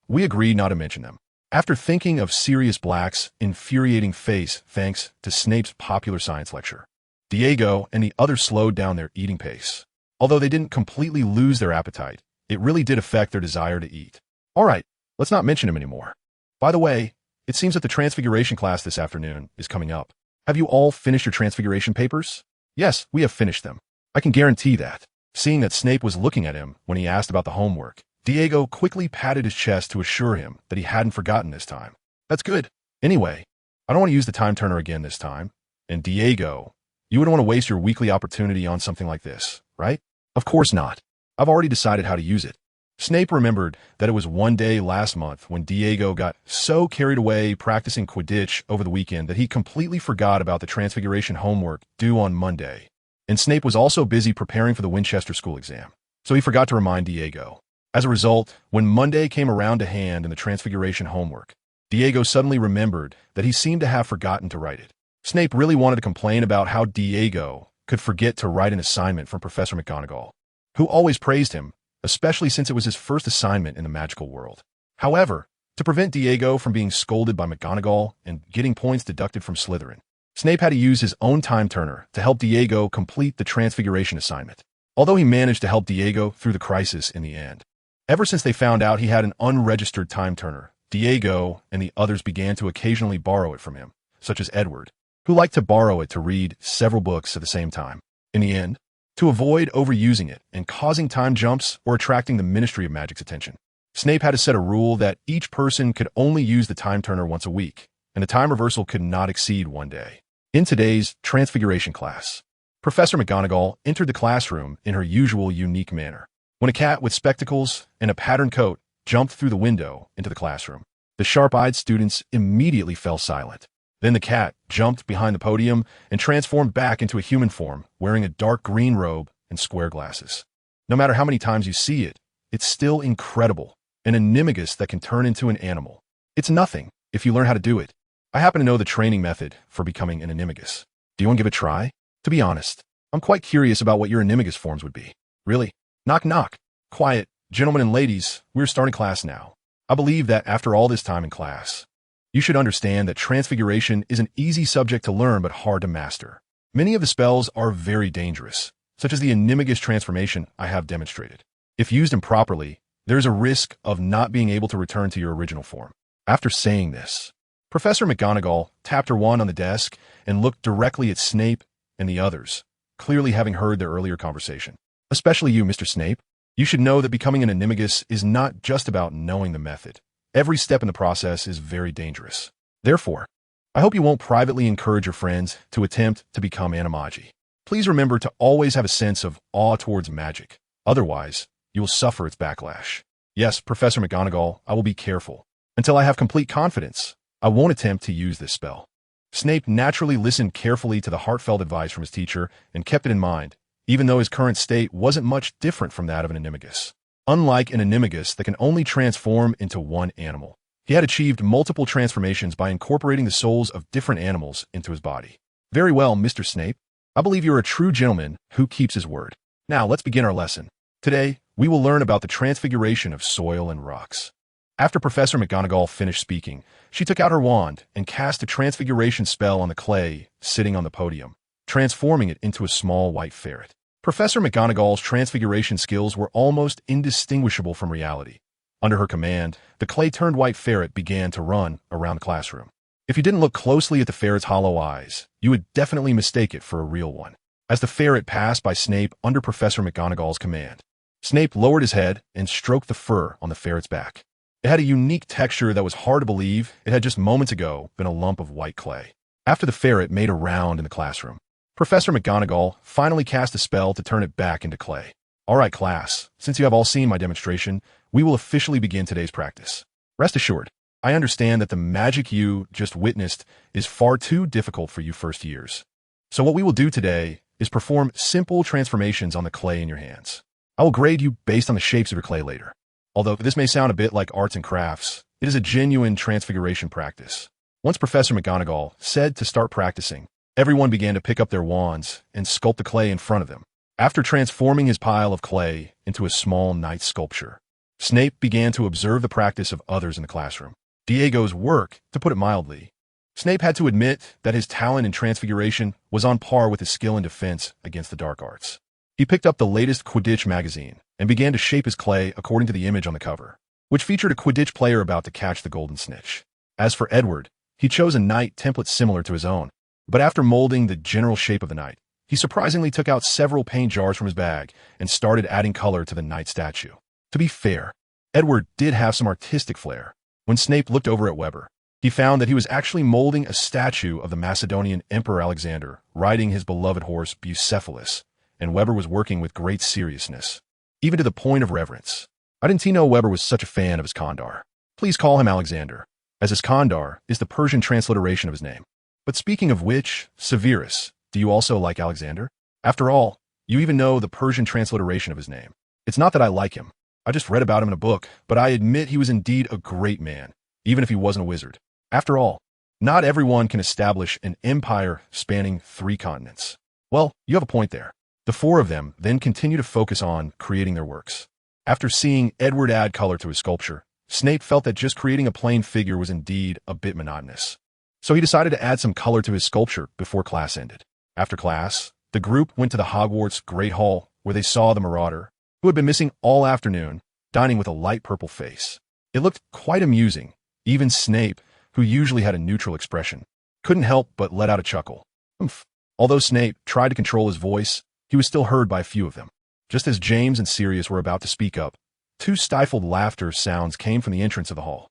We agreed not to mention them. After thinking of Sirius Black's infuriating face thanks to Snape's popular science lecture, Diego and the others slowed down their eating pace. Although they didn't completely lose their appetite, it really did affect their desire to eat. All right, let's not mention him anymore. By the way, it seems that the Transfiguration class this afternoon is coming up. Have you all finished your Transfiguration papers? Yes, we have finished them. I can guarantee that. Seeing that Snape was looking at him when he asked about the homework, Diego quickly patted his chest to assure him that he hadn't forgotten this time. That's good. Anyway, I don't want to use the time turner again this time. And Diego, you wouldn't want to waste your weekly opportunity on something like this, right? Of course not. I've already decided how to use it. Snape remembered that it was one day last month when Diego got so carried away practicing Quidditch over the weekend that he completely forgot about the Transfiguration homework due on Monday. And Snape was also busy preparing for the Winchester School exam, so he forgot to remind Diego. As a result, when Monday came around to hand in the Transfiguration homework, Diego suddenly remembered that he seemed to have forgotten to write it. Snape really wanted to complain about how Diego could forget to write an assignment from Professor McGonagall, who always praised him, especially since it was his first assignment in the magical world. However, to prevent Diego from being scolded by McGonagall and getting points deducted from Slytherin, Snape had to use his own time turner to help Diego complete the Transfiguration assignment, although he managed to help Diego through the crisis in the end. Ever since they found out he had an unregistered time turner, Diego and the others began to occasionally borrow it from him, such as Edward, who liked to borrow it to read several books at the same time. In the end, to avoid overusing it and causing time jumps or attracting the Ministry of Magic's attention, Snape had to set a rule that each person could only use the time turner once a week, and the time reversal could not exceed one day. In today's Transfiguration class, Professor McGonagall entered the classroom in her usual unique manner. When a cat with spectacles and a patterned coat jumped through the window into the classroom, the sharp-eyed students immediately fell silent. Then the cat jumped behind the podium and transformed back into a human form, wearing a dark green robe and square glasses. No matter how many times you see it, it's still incredible, an animagus that can turn into an animal. It's nothing if you learn how to do it. I happen to know the training method for becoming an animagus. Do you want to give it a try? To be honest, I'm quite curious about what your animagus forms would be. Really? Knock, knock. Quiet, gentlemen and ladies, we're starting class now. I believe that after all this time in class, you should understand that Transfiguration is an easy subject to learn but hard to master. Many of the spells are very dangerous, such as the animagus transformation I have demonstrated. If used improperly, there is a risk of not being able to return to your original form. After saying this, Professor McGonagall tapped her wand on the desk and looked directly at Snape and the others, clearly having heard their earlier conversation. Especially you, Mr. Snape. You should know that becoming an animagus is not just about knowing the method. Every step in the process is very dangerous. Therefore, I hope you won't privately encourage your friends to attempt to become animagi. Please remember to always have a sense of awe towards magic. Otherwise, you will suffer its backlash. Yes, Professor McGonagall, I will be careful. Until I have complete confidence, I won't attempt to use this spell. Snape naturally listened carefully to the heartfelt advice from his teacher and kept it in mind, even though his current state wasn't much different from that of an animagus. Unlike an animagus that can only transform into one animal, he had achieved multiple transformations by incorporating the souls of different animals into his body. Very well, Mr. Snape. I believe you're a true gentleman who keeps his word. Now, let's begin our lesson. Today, we will learn about the transfiguration of soil and rocks. After Professor McGonagall finished speaking, she took out her wand and cast a transfiguration spell on the clay sitting on the podium, transforming it into a small white ferret. Professor McGonagall's transfiguration skills were almost indistinguishable from reality. Under her command, the clay-turned white ferret began to run around the classroom. If you didn't look closely at the ferret's hollow eyes, you would definitely mistake it for a real one. As the ferret passed by Snape under Professor McGonagall's command, Snape lowered his head and stroked the fur on the ferret's back. It had a unique texture that was hard to believe it had just moments ago been a lump of white clay. After the ferret made a round in the classroom, Professor McGonagall finally cast a spell to turn it back into clay. All right, class, since you have all seen my demonstration, we will officially begin today's practice. Rest assured, I understand that the magic you just witnessed is far too difficult for you first years. So what we will do today is perform simple transformations on the clay in your hands. I will grade you based on the shapes of your clay later. Although this may sound a bit like arts and crafts, it is a genuine transfiguration practice. Once Professor McGonagall said to start practicing, everyone began to pick up their wands and sculpt the clay in front of them. After transforming his pile of clay into a small knight sculpture, Snape began to observe the practice of others in the classroom. Diego's work, to put it mildly. Snape had to admit that his talent in transfiguration was on par with his skill in defense against the dark arts. He picked up the latest Quidditch magazine and began to shape his clay according to the image on the cover, which featured a Quidditch player about to catch the golden snitch. As for Edward, he chose a knight template similar to his own, but after molding the general shape of the knight, he surprisingly took out several paint jars from his bag and started adding color to the knight statue. To be fair, Edward did have some artistic flair. When Snape looked over at Weber, he found that he was actually molding a statue of the Macedonian Emperor Alexander riding his beloved horse Bucephalus, and Weber was working with great seriousness. even to the point of reverence. I didn't know Weber was such a fan of Iskandar. Please call him Alexander, as Iskandar is the Persian transliteration of his name. But speaking of which, Severus, do you also like Alexander? After all, you even know the Persian transliteration of his name. It's not that I like him. I just read about him in a book, but I admit he was indeed a great man, even if he wasn't a wizard. After all, not everyone can establish an empire spanning 3 continents. Well, you have a point there. The 4 of them then continue to focus on creating their works. After seeing Edward add color to his sculpture, Snape felt that just creating a plain figure was indeed a bit monotonous. So he decided to add some color to his sculpture before class ended. After class, the group went to the Hogwarts Great Hall, where they saw the Marauder, who had been missing all afternoon, dining with a light purple face. It looked quite amusing. Even Snape, who usually had a neutral expression, couldn't help but let out a chuckle. Oomph. Although Snape tried to control his voice, he was still heard by a few of them. Just as James and Sirius were about to speak up, 2 stifled laughter sounds came from the entrance of the hall.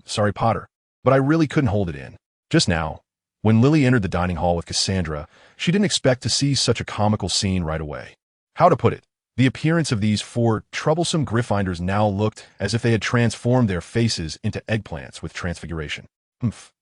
Sorry, Potter, but I really couldn't hold it in. Just now, when Lily entered the dining hall with Cassandra, she didn't expect to see such a comical scene right away. How to put it? The appearance of these 4 troublesome Gryffindors now looked as if they had transformed their faces into eggplants with transfiguration.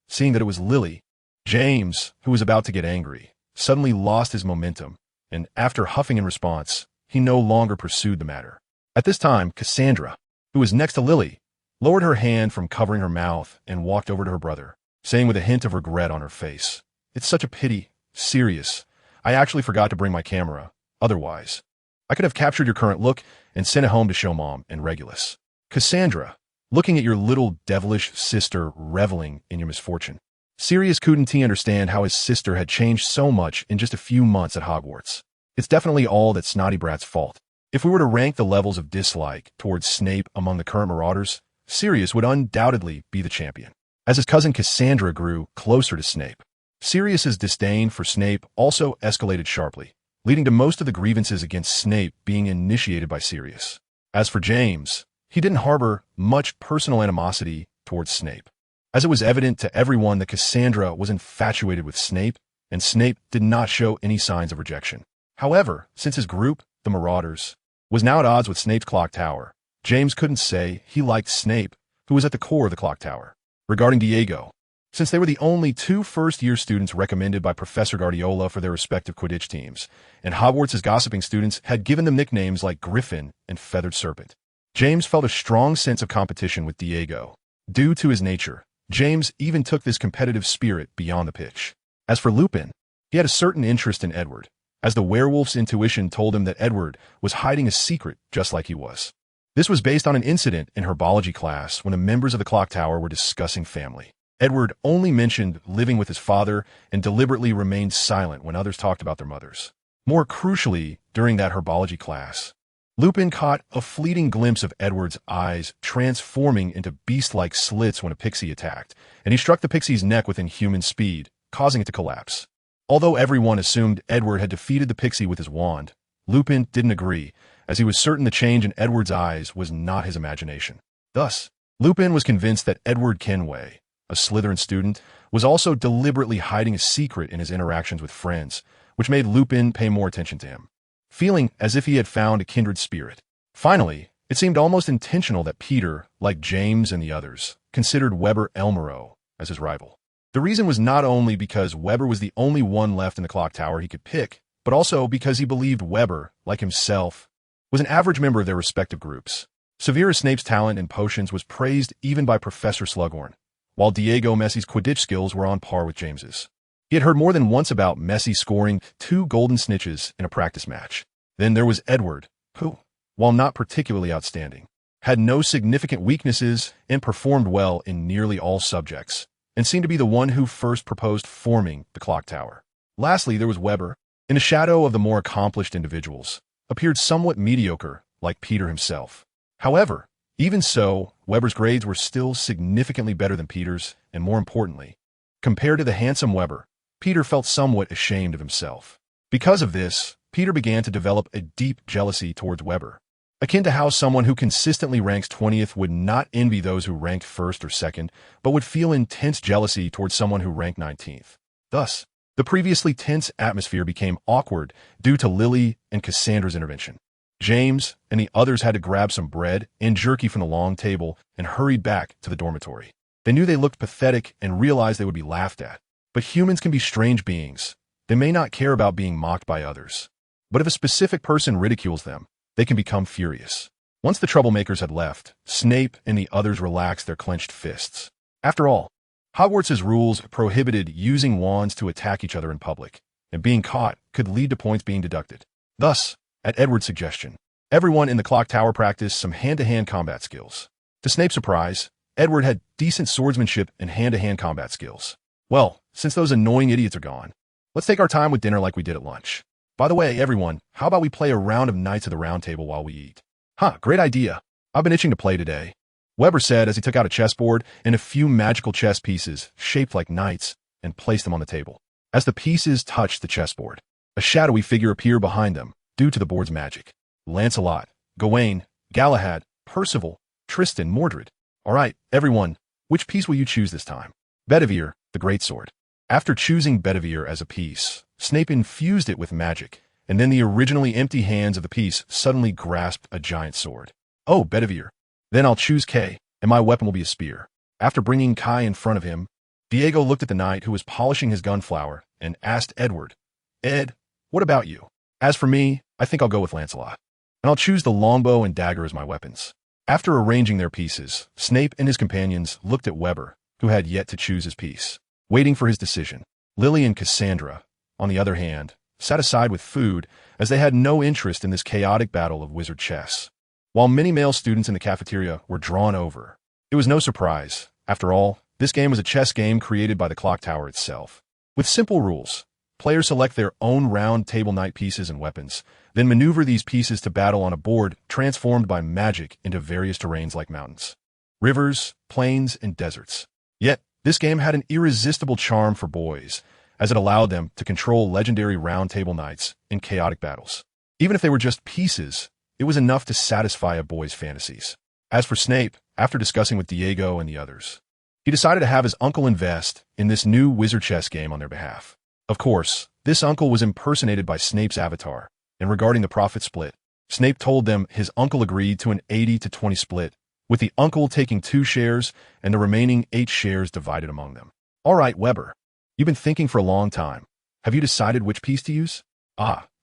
Seeing that it was Lily, James, who was about to get angry, suddenly lost his momentum, and after huffing in response, he no longer pursued the matter. At this time, Cassandra, who was next to Lily, lowered her hand from covering her mouth and walked over to her brother, saying with a hint of regret on her face, "It's such a pity. Sirius, I actually forgot to bring my camera. Otherwise, I could have captured your current look and sent it home to show Mom and Regulus." Cassandra, looking at your little devilish sister reveling in your misfortune. Sirius couldn't understand how his sister had changed so much in just a few months at Hogwarts. It's definitely all that snotty brat's fault. If we were to rank the levels of dislike towards Snape among the current Marauders, Sirius would undoubtedly be the champion. As his cousin Cassandra grew closer to Snape, Sirius's disdain for Snape also escalated sharply, leading to most of the grievances against Snape being initiated by Sirius. As for James, he didn't harbor much personal animosity towards Snape, as it was evident to everyone that Cassandra was infatuated with Snape, and Snape did not show any signs of rejection. However, since his group, the Marauders, was now at odds with Snape's clock tower, James couldn't say he liked Snape, who was at the core of the clock tower. Regarding Diego, since they were the only 2 first-year students recommended by Professor Guardiola for their respective Quidditch teams, and Hogwarts' gossiping students had given them nicknames like Griffin and Feathered Serpent, James felt a strong sense of competition with Diego. Due to his nature, James even took this competitive spirit beyond the pitch. As for Lupin, he had a certain interest in Edward, as the werewolf's intuition told him that Edward was hiding a secret just like he was. This was based on an incident in herbology class when the members of the clock tower were discussing family. Edward only mentioned living with his father and deliberately remained silent when others talked about their mothers. More crucially, during that herbology class, Lupin caught a fleeting glimpse of Edward's eyes transforming into beast-like slits when a pixie attacked, and he struck the pixie's neck with inhuman speed, causing it to collapse. Although everyone assumed Edward had defeated the pixie with his wand, Lupin didn't agree, as he was certain the change in Edward's eyes was not his imagination. Thus, Lupin was convinced that Edward Kenway, a Slytherin student, was also deliberately hiding a secret in his interactions with friends, which made Lupin pay more attention to him, feeling as if he had found a kindred spirit. Finally, it seemed almost intentional that Peter, like James and the others, considered Weber Elmero as his rival. The reason was not only because Weber was the only one left in the clock tower he could pick, but also because he believed Weber, like himself, was an average member of their respective groups. Severus Snape's talent in potions was praised even by Professor Slughorn, while Diego Messi's Quidditch skills were on par with James's. He had heard more than once about Messi scoring 2 golden snitches in a practice match. Then there was Edward, who, while not particularly outstanding, had no significant weaknesses and performed well in nearly all subjects, and seemed to be the one who first proposed forming the clock tower. Lastly, there was Weber, in the shadow of the more accomplished individuals, appeared somewhat mediocre, like Peter himself. However, even so, Weber's grades were still significantly better than Peter's, and more importantly, compared to the handsome Weber, Peter felt somewhat ashamed of himself. Because of this, Peter began to develop a deep jealousy towards Weber, akin to how someone who consistently ranks 20th would not envy those who ranked 1st or 2nd, but would feel intense jealousy towards someone who ranked 19th. Thus, the previously tense atmosphere became awkward due to Lily and Cassandra's intervention. James and the others had to grab some bread and jerky from the long table and hurried back to the dormitory. They knew they looked pathetic and realized they would be laughed at. But humans can be strange beings. They may not care about being mocked by others. But if a specific person ridicules them, they can become furious. Once the troublemakers had left, Snape and the others relaxed their clenched fists. After all, Hogwarts' rules prohibited using wands to attack each other in public, and being caught could lead to points being deducted. Thus, at Edward's suggestion, everyone in the clock tower practiced some hand-to-hand combat skills. To Snape's surprise, Edward had decent swordsmanship and hand-to-hand combat skills. Well, since those annoying idiots are gone, let's take our time with dinner like we did at lunch. By the way, everyone, how about we play a round of Knights of the Round Table while we eat? Huh, great idea. I've been itching to play today, Weber said as he took out a chessboard and a few magical chess pieces shaped like knights and placed them on the table. As the pieces touched the chessboard, a shadowy figure appeared behind them due to the board's magic. Lancelot, Gawain, Galahad, Percival, Tristan, Mordred. All right, everyone, which piece will you choose this time? Bedivere, the greatsword. After choosing Bedivere as a piece, Snape infused it with magic, and then the originally empty hands of the piece suddenly grasped a giant sword. Oh, Bedivere. Then I'll choose Kay, and my weapon will be a spear. After bringing Kai in front of him, Diego looked at the knight who was polishing his gunflower and asked Edward, Ed, what about you? As for me, I think I'll go with Lancelot, and I'll choose the longbow and dagger as my weapons. After arranging their pieces, Snape and his companions looked at Weber, who had yet to choose his piece, waiting for his decision. Lily and Cassandra, on the other hand, sat aside with food as they had no interest in this chaotic battle of wizard chess. While many male students in the cafeteria were drawn over, it was no surprise. After all, this game was a chess game created by the clock tower itself. With simple rules, players select their own round table knight pieces and weapons, then maneuver these pieces to battle on a board transformed by magic into various terrains like mountains, rivers, plains, and deserts. Yet, this game had an irresistible charm for boys, as it allowed them to control legendary round table knights in chaotic battles. Even if they were just pieces, it was enough to satisfy a boy's fantasies. As for Snape, after discussing with Diego and the others, he decided to have his uncle invest in this new wizard chess game on their behalf. Of course, this uncle was impersonated by Snape's avatar, and regarding the profit split, Snape told them his uncle agreed to an 80-20 split, with the uncle taking 2 shares and the remaining 8 shares divided among them. All right, Weber, you've been thinking for a long time. Have you decided which piece to use?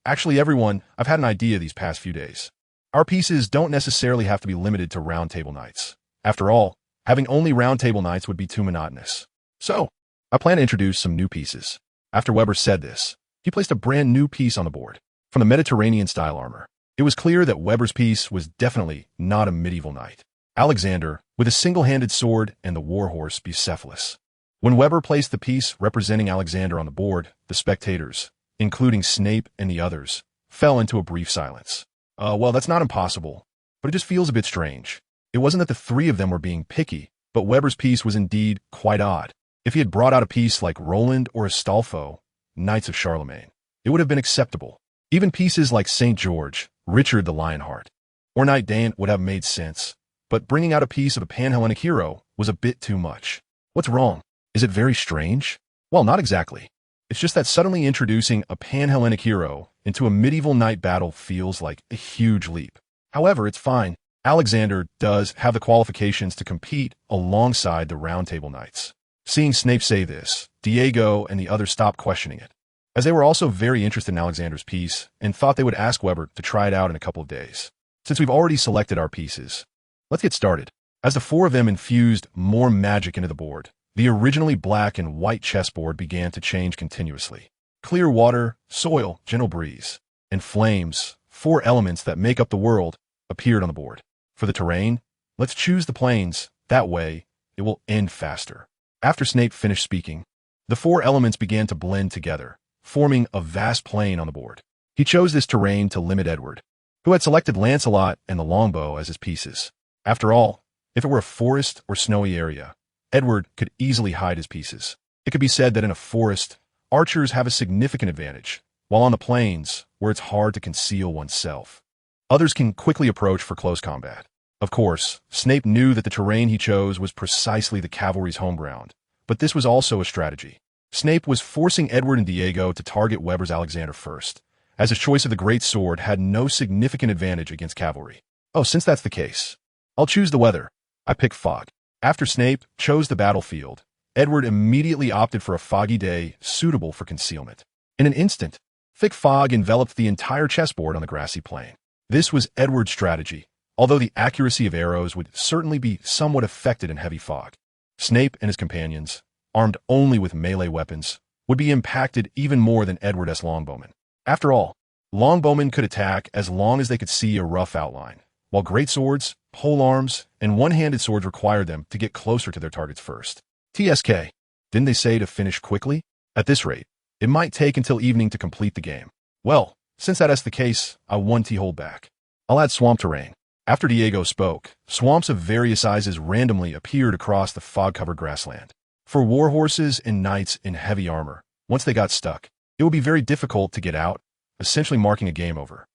Actually, everyone, I've had an idea these past few days. Our pieces don't necessarily have to be limited to round table knights. After all, having only round table knights would be too monotonous. So, I plan to introduce some new pieces. After Weber said this, he placed a brand new piece on the board, from the Mediterranean-style armor. It was clear that Weber's piece was definitely not a medieval knight. Alexander, with a single-handed sword and the warhorse Bucephalus. When Weber placed the piece representing Alexander on the board, the spectators, including Snape and the others, fell into a brief silence. Well, that's not impossible, but it just feels a bit strange. It wasn't that the 3 of them were being picky, but Weber's piece was indeed quite odd. If he had brought out a piece like Roland or Astolfo, Knights of Charlemagne, it would have been acceptable. Even pieces like St. George, Richard the Lionheart, or Knight Dane would have made sense, but bringing out a piece of a Pan-Hellenic hero was a bit too much. What's wrong? Is it very strange? Well, not exactly. It's just that suddenly introducing a Pan-Hellenic hero into a medieval knight battle feels like a huge leap. However, it's fine. Alexander does have the qualifications to compete alongside the Round Table Knights. Seeing Snape say this, Diego and the others stopped questioning it, as they were also very interested in Alexander's piece and thought they would ask Weber to try it out in a couple of days. Since we've already selected our pieces, let's get started. As the 4 of them infused more magic into the board, the originally black and white chessboard began to change continuously. Clear water, soil, gentle breeze, and flames, 4 elements that make up the world, appeared on the board. For the terrain, let's choose the plains. That way, it will end faster. After Snape finished speaking, the 4 elements began to blend together, forming a vast plain on the board. He chose this terrain to limit Edward, who had selected Lancelot and the longbow as his pieces. After all, if it were a forest or snowy area, Edward could easily hide his pieces. It could be said that in a forest, archers have a significant advantage, while on the plains, where it's hard to conceal oneself, others can quickly approach for close combat. Of course, Snape knew that the terrain he chose was precisely the cavalry's home ground, but this was also a strategy. Snape was forcing Edward and Diego to target Weber's Alexander first, as his choice of the great sword had no significant advantage against cavalry. Oh, since that's the case, I'll choose the weather. I pick fog. After Snape chose the battlefield, Edward immediately opted for a foggy day suitable for concealment. In an instant, thick fog enveloped the entire chessboard on the grassy plain. This was Edward's strategy, although the accuracy of arrows would certainly be somewhat affected in heavy fog. Snape and his companions, armed only with melee weapons, would be impacted even more than Edward's longbowmen. After all, longbowmen could attack as long as they could see a rough outline, while greatswords, polearms, and one-handed swords required them to get closer to their targets first. TSK, didn't they say to finish quickly? At this rate, it might take until evening to complete the game. Well, since that's the case, I want to hold back. I'll add swamp terrain. After Diego spoke, swamps of various sizes randomly appeared across the fog-covered grassland. For warhorses and knights in heavy armor, once they got stuck, it would be very difficult to get out, essentially marking a game over.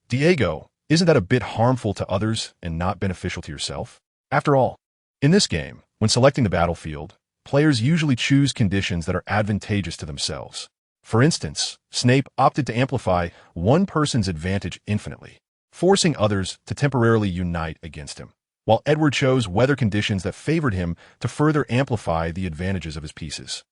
Diego, isn't that a bit harmful to others and not beneficial to yourself? After all, in this game, when selecting the battlefield, players usually choose conditions that are advantageous to themselves. For instance, Snape opted to amplify one person's advantage infinitely, forcing others to temporarily unite against him, while Edward chose weather conditions that favored him to further amplify the advantages of his pieces.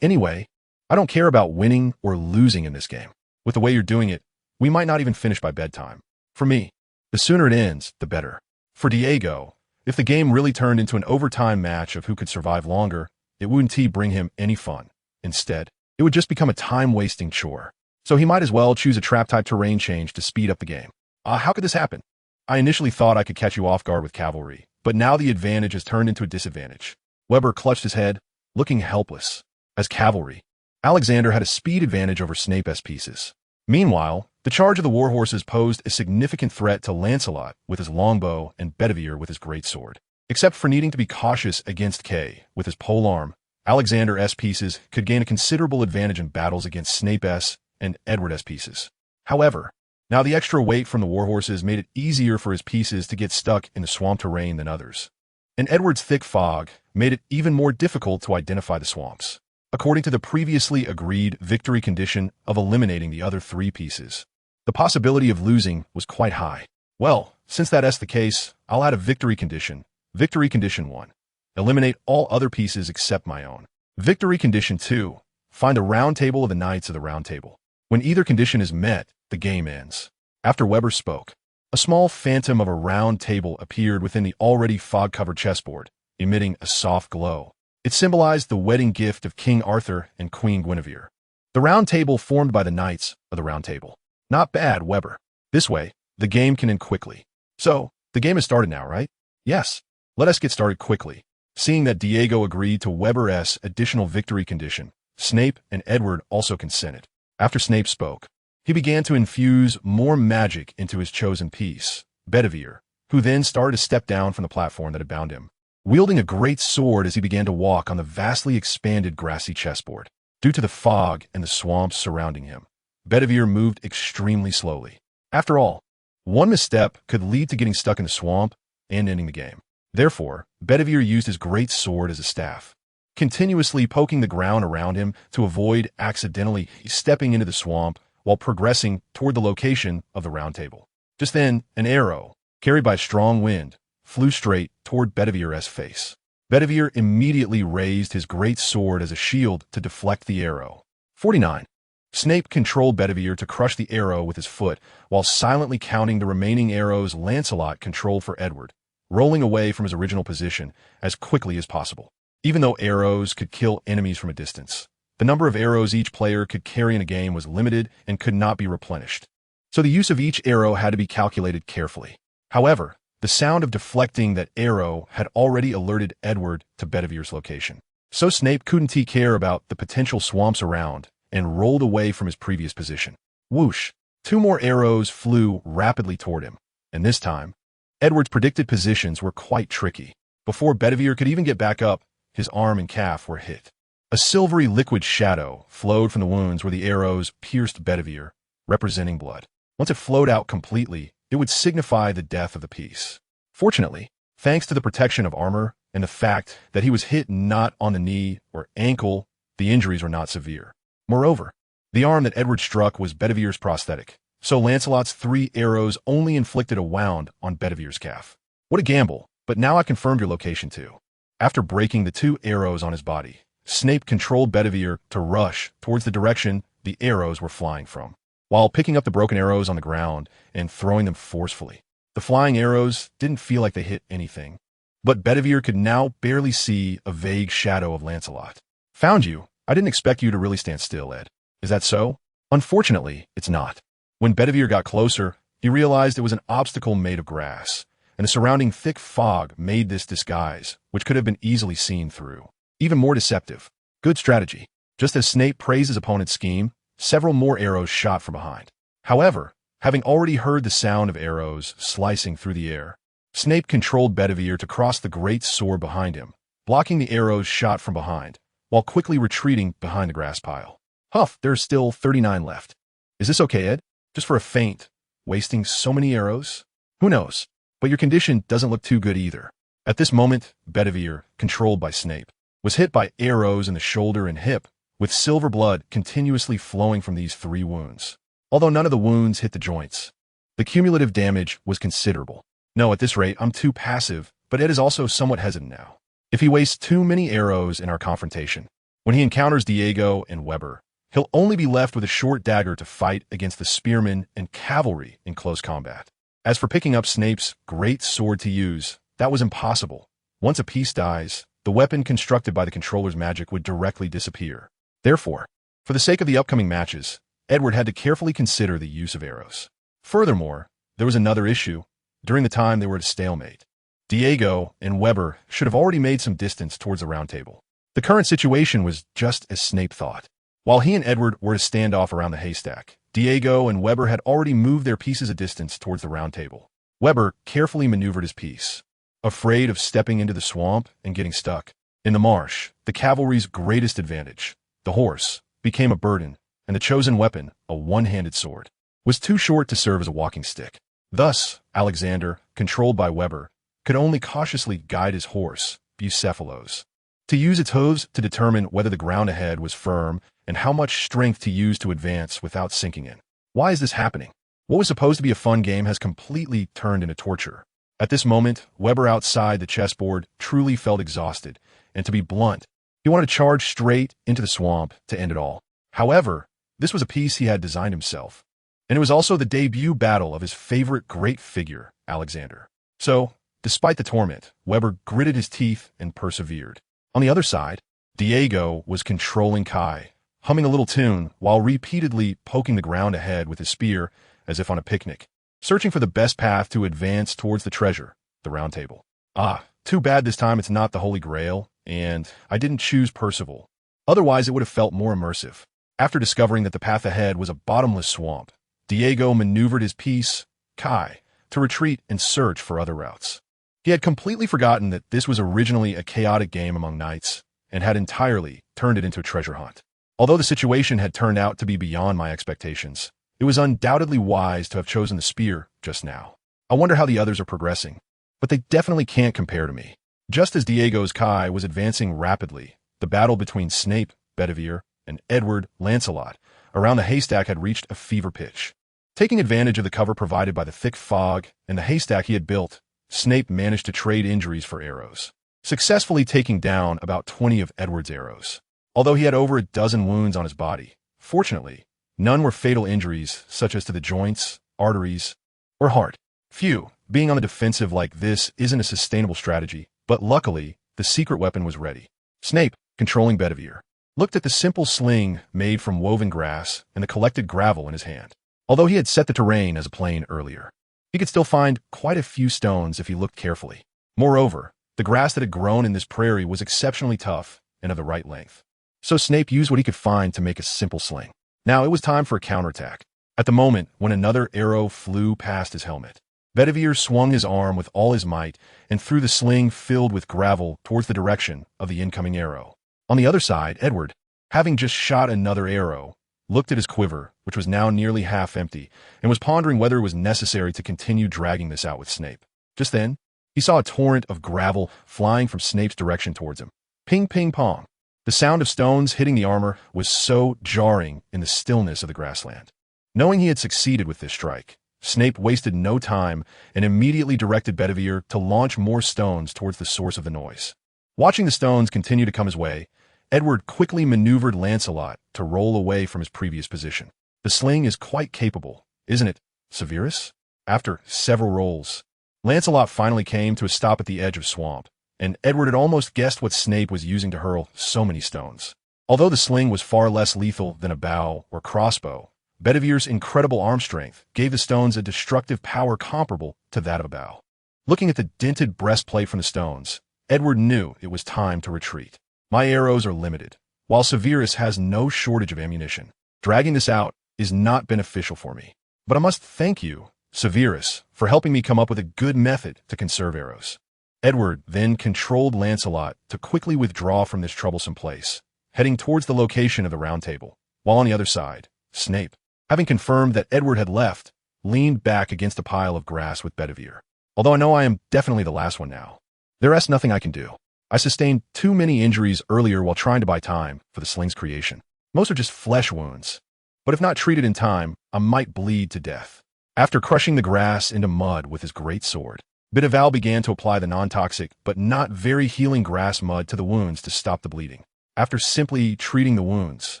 Anyway, I don't care about winning or losing in this game. With the way you're doing it, we might not even finish by bedtime. For me, the sooner it ends, the better. For Diego, if the game really turned into an overtime match of who could survive longer, it wouldn't bring him any fun. Instead, it would just become a time-wasting chore. So he might as well choose a trap-type terrain change to speed up the game. How could this happen? I initially thought I could catch you off guard with cavalry, but now the advantage has turned into a disadvantage. Weber clutched his head, looking helpless. As cavalry, Alexander had a speed advantage over Snape's pieces. Meanwhile, the charge of the warhorses posed a significant threat to Lancelot with his longbow and Bedivere with his greatsword. Except for needing to be cautious against Kay with his polearm, Alexander's pieces could gain a considerable advantage in battles against Snape's and Edward's pieces. However, now the extra weight from the warhorses made it easier for his pieces to get stuck in the swamp terrain than others. And Edward's thick fog made it even more difficult to identify the swamps, according to the previously agreed victory condition of eliminating the other three pieces. The possibility of losing was quite high. Well, since that's the case, I'll add a victory condition. Victory condition 1. Eliminate all other pieces except my own. Victory condition 2. Find a round table of the Knights of the Round Table. When either condition is met, the game ends. After Weber spoke, a small phantom of a round table appeared within the already fog-covered chessboard, emitting a soft glow. It symbolized the wedding gift of King Arthur and Queen Guinevere. The round table formed by the Knights of the Round Table. Not bad, Weber. This way, the game can end quickly. So, the game has started now, right? Yes. Let us get started quickly. Seeing that Diego agreed to Weber's additional victory condition, Snape and Edward also consented. After Snape spoke, he began to infuse more magic into his chosen piece, Bedivere, who then started to step down from the platform that had bound him, wielding a great sword as he began to walk on the vastly expanded grassy chessboard. Due to the fog and the swamps surrounding him, Bedivere moved extremely slowly. After all, one misstep could lead to getting stuck in the swamp and ending the game. Therefore, Bedivere used his great sword as a staff, continuously poking the ground around him to avoid accidentally stepping into the swamp while progressing toward the location of the round table. Just then, an arrow, carried by strong wind, flew straight toward Bedivere's face. Bedivere immediately raised his great sword as a shield to deflect the arrow. 49. Snape controlled Bedivere to crush the arrow with his foot while silently counting the remaining arrows Lancelot controlled for Edward, rolling away from his original position as quickly as possible. Even though arrows could kill enemies from a distance, the number of arrows each player could carry in a game was limited and could not be replenished. So the use of each arrow had to be calculated carefully. However, the sound of deflecting that arrow had already alerted Edward to Bedivere's location. So Snape couldn't care about the potential swamps around and rolled away from his previous position. Whoosh! 2 more arrows flew rapidly toward him, and this time, Edward's predicted positions were quite tricky. Before Bedivere could even get back up, his arm and calf were hit. A silvery liquid shadow flowed from the wounds where the arrows pierced Bedivere, representing blood. Once it flowed out completely, it would signify the death of the piece. Fortunately, thanks to the protection of armor and the fact that he was hit not on the knee or ankle, the injuries were not severe. Moreover, The arm that Edward struck was Bedivere's prosthetic, so Lancelot's 3 arrows only inflicted a wound on Bedivere's calf. What a gamble, but now I confirmed your location too. After breaking the 2 arrows on his body, Snape controlled Bedivere to rush towards the direction the arrows were flying from, while picking up the broken arrows on the ground and throwing them forcefully. The flying arrows didn't feel like they hit anything, but Bedivere could now barely see a vague shadow of Lancelot. Found you. I didn't expect you to really stand still, Ed. Is that so? Unfortunately, it's not. When Bedivere got closer, he realized it was an obstacle made of grass, and the surrounding thick fog made this disguise, which could have been easily seen through, even more deceptive. Good strategy. Just as Snape praised his opponent's scheme, several more arrows shot from behind. However, having already heard the sound of arrows slicing through the air, Snape controlled Bedivere to cross the great sword behind him, blocking the arrows shot from behind, while quickly retreating behind the grass pile. Huff, there's still 39 left. Is this okay, Ed? Just for a feint, wasting so many arrows? Who knows? But your condition doesn't look too good either. At this moment, Bedivere, controlled by Snape, was hit by arrows in the shoulder and hip, with silver blood continuously flowing from these 3 wounds. Although none of the wounds hit the joints, the cumulative damage was considerable. No, at this rate, I'm too passive, but Ed is also somewhat hesitant now. If he wastes too many arrows in our confrontation, when he encounters Diago and Weber, he'll only be left with a short dagger to fight against the spearmen and cavalry in close combat. As for picking up Snape's great sword to use, that was impossible. Once a piece dies, the weapon constructed by the controller's magic would directly disappear. Therefore, for the sake of the upcoming matches, Edward had to carefully consider the use of arrows. Furthermore, there was another issue. During the time they were at a stalemate, Diago and Weber should have already made some distance towards the round table. The current situation was just as Snape thought. While he and Edward were to stand off around the haystack, Diago and Weber had already moved their pieces a distance towards the round table. Weber carefully maneuvered his piece, afraid of stepping into the swamp and getting stuck. In the marsh, the cavalry's greatest advantage, the horse, became a burden, and the chosen weapon, a one-handed sword, was too short to serve as a walking stick. Thus, Alexander, controlled by Weber, could only cautiously guide his horse, Bucephalos, to use its hooves to determine whether the ground ahead was firm and how much strength to use to advance without sinking in. Why is this happening? What was supposed to be a fun game has completely turned into torture. At this moment, Weber outside the chessboard truly felt exhausted, and to be blunt, he wanted to charge straight into the swamp to end it all. However, this was a piece he had designed himself, and it was also the debut battle of his favorite great figure, Alexander. So, despite the torment, Weber gritted his teeth and persevered. On the other side, Diago was controlling Kai, humming a little tune while repeatedly poking the ground ahead with his spear as if on a picnic, searching for the best path to advance towards the treasure, the round table. Ah, too bad this time it's not the Holy Grail, and I didn't choose Percival. Otherwise, it would have felt more immersive. After discovering that the path ahead was a bottomless swamp, Diago maneuvered his piece, Kai, to retreat and search for other routes. He had completely forgotten that this was originally a chaotic game among knights, and had entirely turned it into a treasure hunt. Although the situation had turned out to be beyond my expectations, it was undoubtedly wise to have chosen the spear just now. I wonder how the others are progressing, but they definitely can't compare to me. Just as Diego's Kai was advancing rapidly, the battle between Snape, Bedivere, and Edward, Lancelot, around the haystack had reached a fever pitch. Taking advantage of the cover provided by the thick fog and the haystack he had built, Snape managed to trade injuries for arrows, successfully taking down about 20 of Edward's arrows. Although he had over a dozen wounds on his body, fortunately, none were fatal injuries such as to the joints, arteries, or heart. Phew, being on the defensive like this isn't a sustainable strategy, but luckily, the secret weapon was ready. Snape, controlling Bedivere, looked at the simple sling made from woven grass and the collected gravel in his hand. Although he had set the terrain as a plain earlier, he could still find quite a few stones if he looked carefully. Moreover, the grass that had grown in this prairie was exceptionally tough and of the right length. So Snape used what he could find to make a simple sling. Now it was time for a counterattack. At the moment when another arrow flew past his helmet, Bedivere swung his arm with all his might and threw the sling filled with gravel towards the direction of the incoming arrow. On the other side, Edward, having just shot another arrow, looked at his quiver, which was now nearly half empty, and was pondering whether it was necessary to continue dragging this out with Snape. Just then, he saw a torrent of gravel flying from Snape's direction towards him. Ping, ping, pong. The sound of stones hitting the armor was so jarring in the stillness of the grassland. Knowing he had succeeded with this strike, Snape wasted no time and immediately directed Bedivere to launch more stones towards the source of the noise. Watching the stones continue to come his way, Edward quickly maneuvered Lancelot to roll away from his previous position. The sling is quite capable, isn't it, Severus? After several rolls, Lancelot finally came to a stop at the edge of swamp, and Edward had almost guessed what Snape was using to hurl so many stones. Although the sling was far less lethal than a bow or crossbow, Bedivere's incredible arm strength gave the stones a destructive power comparable to that of a bow. Looking at the dented breastplate from the stones, Edward knew it was time to retreat. My arrows are limited, while Severus has no shortage of ammunition. Dragging this out is not beneficial for me. But I must thank you, Severus, for helping me come up with a good method to conserve arrows. Edward then controlled Lancelot to quickly withdraw from this troublesome place, heading towards the location of the Round Table, while on the other side, Snape, having confirmed that Edward had left, leaned back against a pile of grass with Bedivere. Although I know I am definitely the last one now, there is nothing I can do. I sustained too many injuries earlier while trying to buy time for the sling's creation. Most are just flesh wounds, but if not treated in time, I might bleed to death. After crushing the grass into mud with his great sword, Bitterval began to apply the non-toxic but not very healing grass mud to the wounds to stop the bleeding. After simply treating the wounds,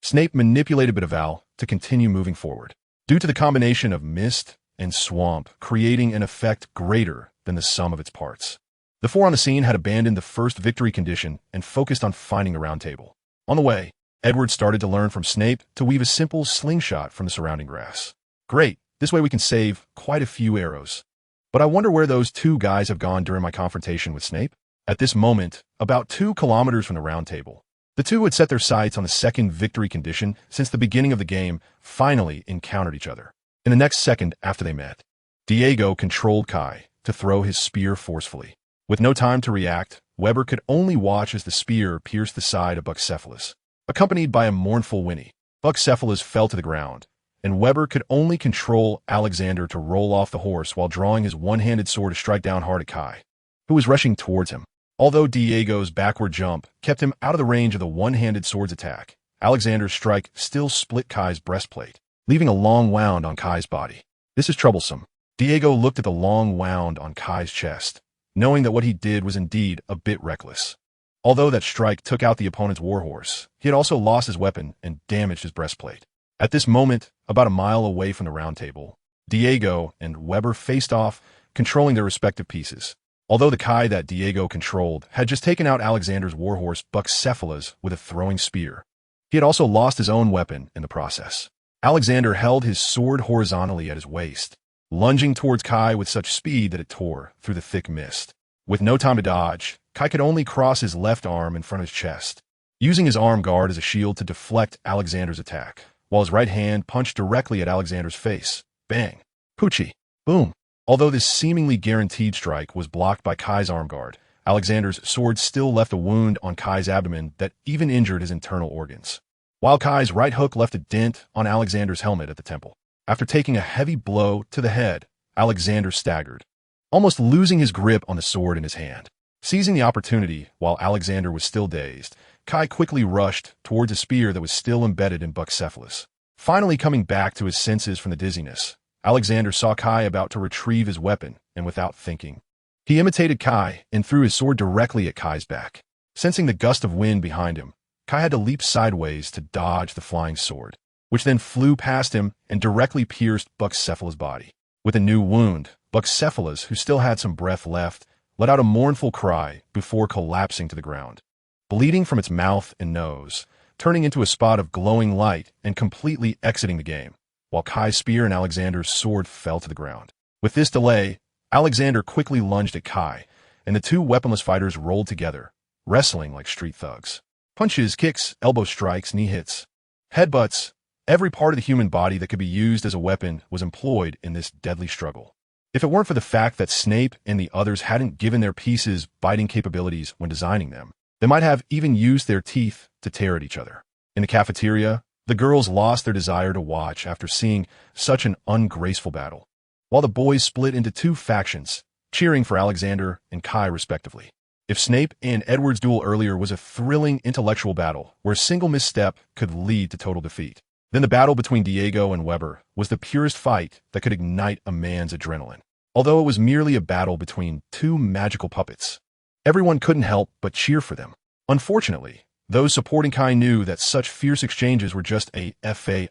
Snape manipulated Bitterval to continue moving forward. Due to the combination of mist and swamp creating an effect greater than the sum of its parts, the four on the scene had abandoned the first victory condition and focused on finding the Round Table. On the way, Edward started to learn from Snape to weave a simple slingshot from the surrounding grass. Great, this way we can save quite a few arrows. But I wonder where those two guys have gone during my confrontation with Snape. At this moment, about 2 kilometers from the Round Table, the two had set their sights on the second victory condition since the beginning of the game, finally encountered each other. In the next second after they met, Diago controlled Kai to throw his spear forcefully. With no time to react, Weber could only watch as the spear pierced the side of Buckcephalus. Accompanied by a mournful whinny, Buckcephalus fell to the ground, and Weber could only control Alexander to roll off the horse while drawing his one-handed sword to strike down hard at Kai, who was rushing towards him. Although Diego's backward jump kept him out of the range of the one-handed sword's attack, Alexander's strike still split Kai's breastplate, leaving a long wound on Kai's body. This is troublesome. Diego looked at the long wound on Kai's chest, knowing that what he did was indeed a bit reckless. Although that strike took out the opponent's warhorse, he had also lost his weapon and damaged his breastplate. At this moment, about a mile away from the Round Table, Diego and Weber faced off, controlling their respective pieces. Although the Kai that Diego controlled had just taken out Alexander's warhorse Buckcephalus with a throwing spear, he had also lost his own weapon in the process. Alexander held his sword horizontally at his waist, lunging towards Kai with such speed that it tore through the thick mist. With no time to dodge, Kai could only cross his left arm in front of his chest, using his arm guard as a shield to deflect Alexander's attack, while his right hand punched directly at Alexander's face. Bang! Poochie! Boom! Although this seemingly guaranteed strike was blocked by Kai's arm guard, Alexander's sword still left a wound on Kai's abdomen that even injured his internal organs, while Kai's right hook left a dent on Alexander's helmet at the temple. After taking a heavy blow to the head, Alexander staggered, almost losing his grip on the sword in his hand. Seizing the opportunity while Alexander was still dazed, Kai quickly rushed towards a spear that was still embedded in Buckcephalus. Finally coming back to his senses from the dizziness, Alexander saw Kai about to retrieve his weapon, and without thinking, he imitated Kai and threw his sword directly at Kai's back. Sensing the gust of wind behind him, Kai had to leap sideways to dodge the flying sword, which then flew past him and directly pierced Buckcephalus' body. With a new wound, Buckcephalus, who still had some breath left, let out a mournful cry before collapsing to the ground, bleeding from its mouth and nose, turning into a spot of glowing light and completely exiting the game, while Kai's spear and Alexander's sword fell to the ground. With this delay, Alexander quickly lunged at Kai, and the two weaponless fighters rolled together, wrestling like street thugs. Punches, kicks, elbow strikes, knee hits, headbutts, every part of the human body that could be used as a weapon was employed in this deadly struggle. If it weren't for the fact that Snape and the others hadn't given their pieces biting capabilities when designing them, they might have even used their teeth to tear at each other. In the cafeteria, the girls lost their desire to watch after seeing such an ungraceful battle, while the boys split into two factions, cheering for Alexander and Kai respectively. If Snape and Edward's duel earlier was a thrilling intellectual battle where a single misstep could lead to total defeat, then the battle between Diego and Weber was the purest fight that could ignite a man's adrenaline. Although it was merely a battle between two magical puppets, everyone couldn't help but cheer for them. Unfortunately, those supporting Kai knew that such fierce exchanges were just a fade,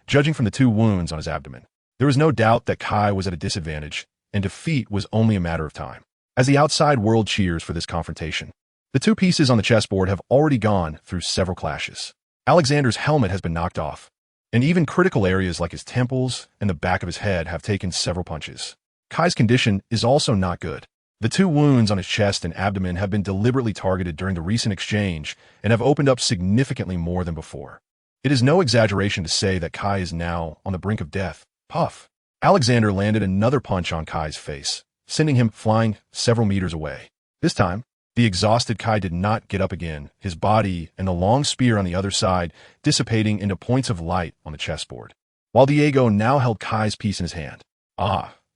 judging from the 2 wounds on his abdomen. There was no doubt that Kai was at a disadvantage, and defeat was only a matter of time. As the outside world cheers for this confrontation, the 2 pieces on the chessboard have already gone through several clashes. Alexander's helmet has been knocked off, and even critical areas like his temples and the back of his head have taken several punches. Kai's condition is also not good. The 2 wounds on his chest and abdomen have been deliberately targeted during the recent exchange and have opened up significantly more than before. It is no exaggeration to say that Kai is now on the brink of death. Puff! Alexander landed another punch on Kai's face, sending him flying several meters away. This time, the exhausted Kai did not get up again, his body and the long spear on the other side dissipating into points of light on the chessboard. While Diego now held Kai's piece in his hand.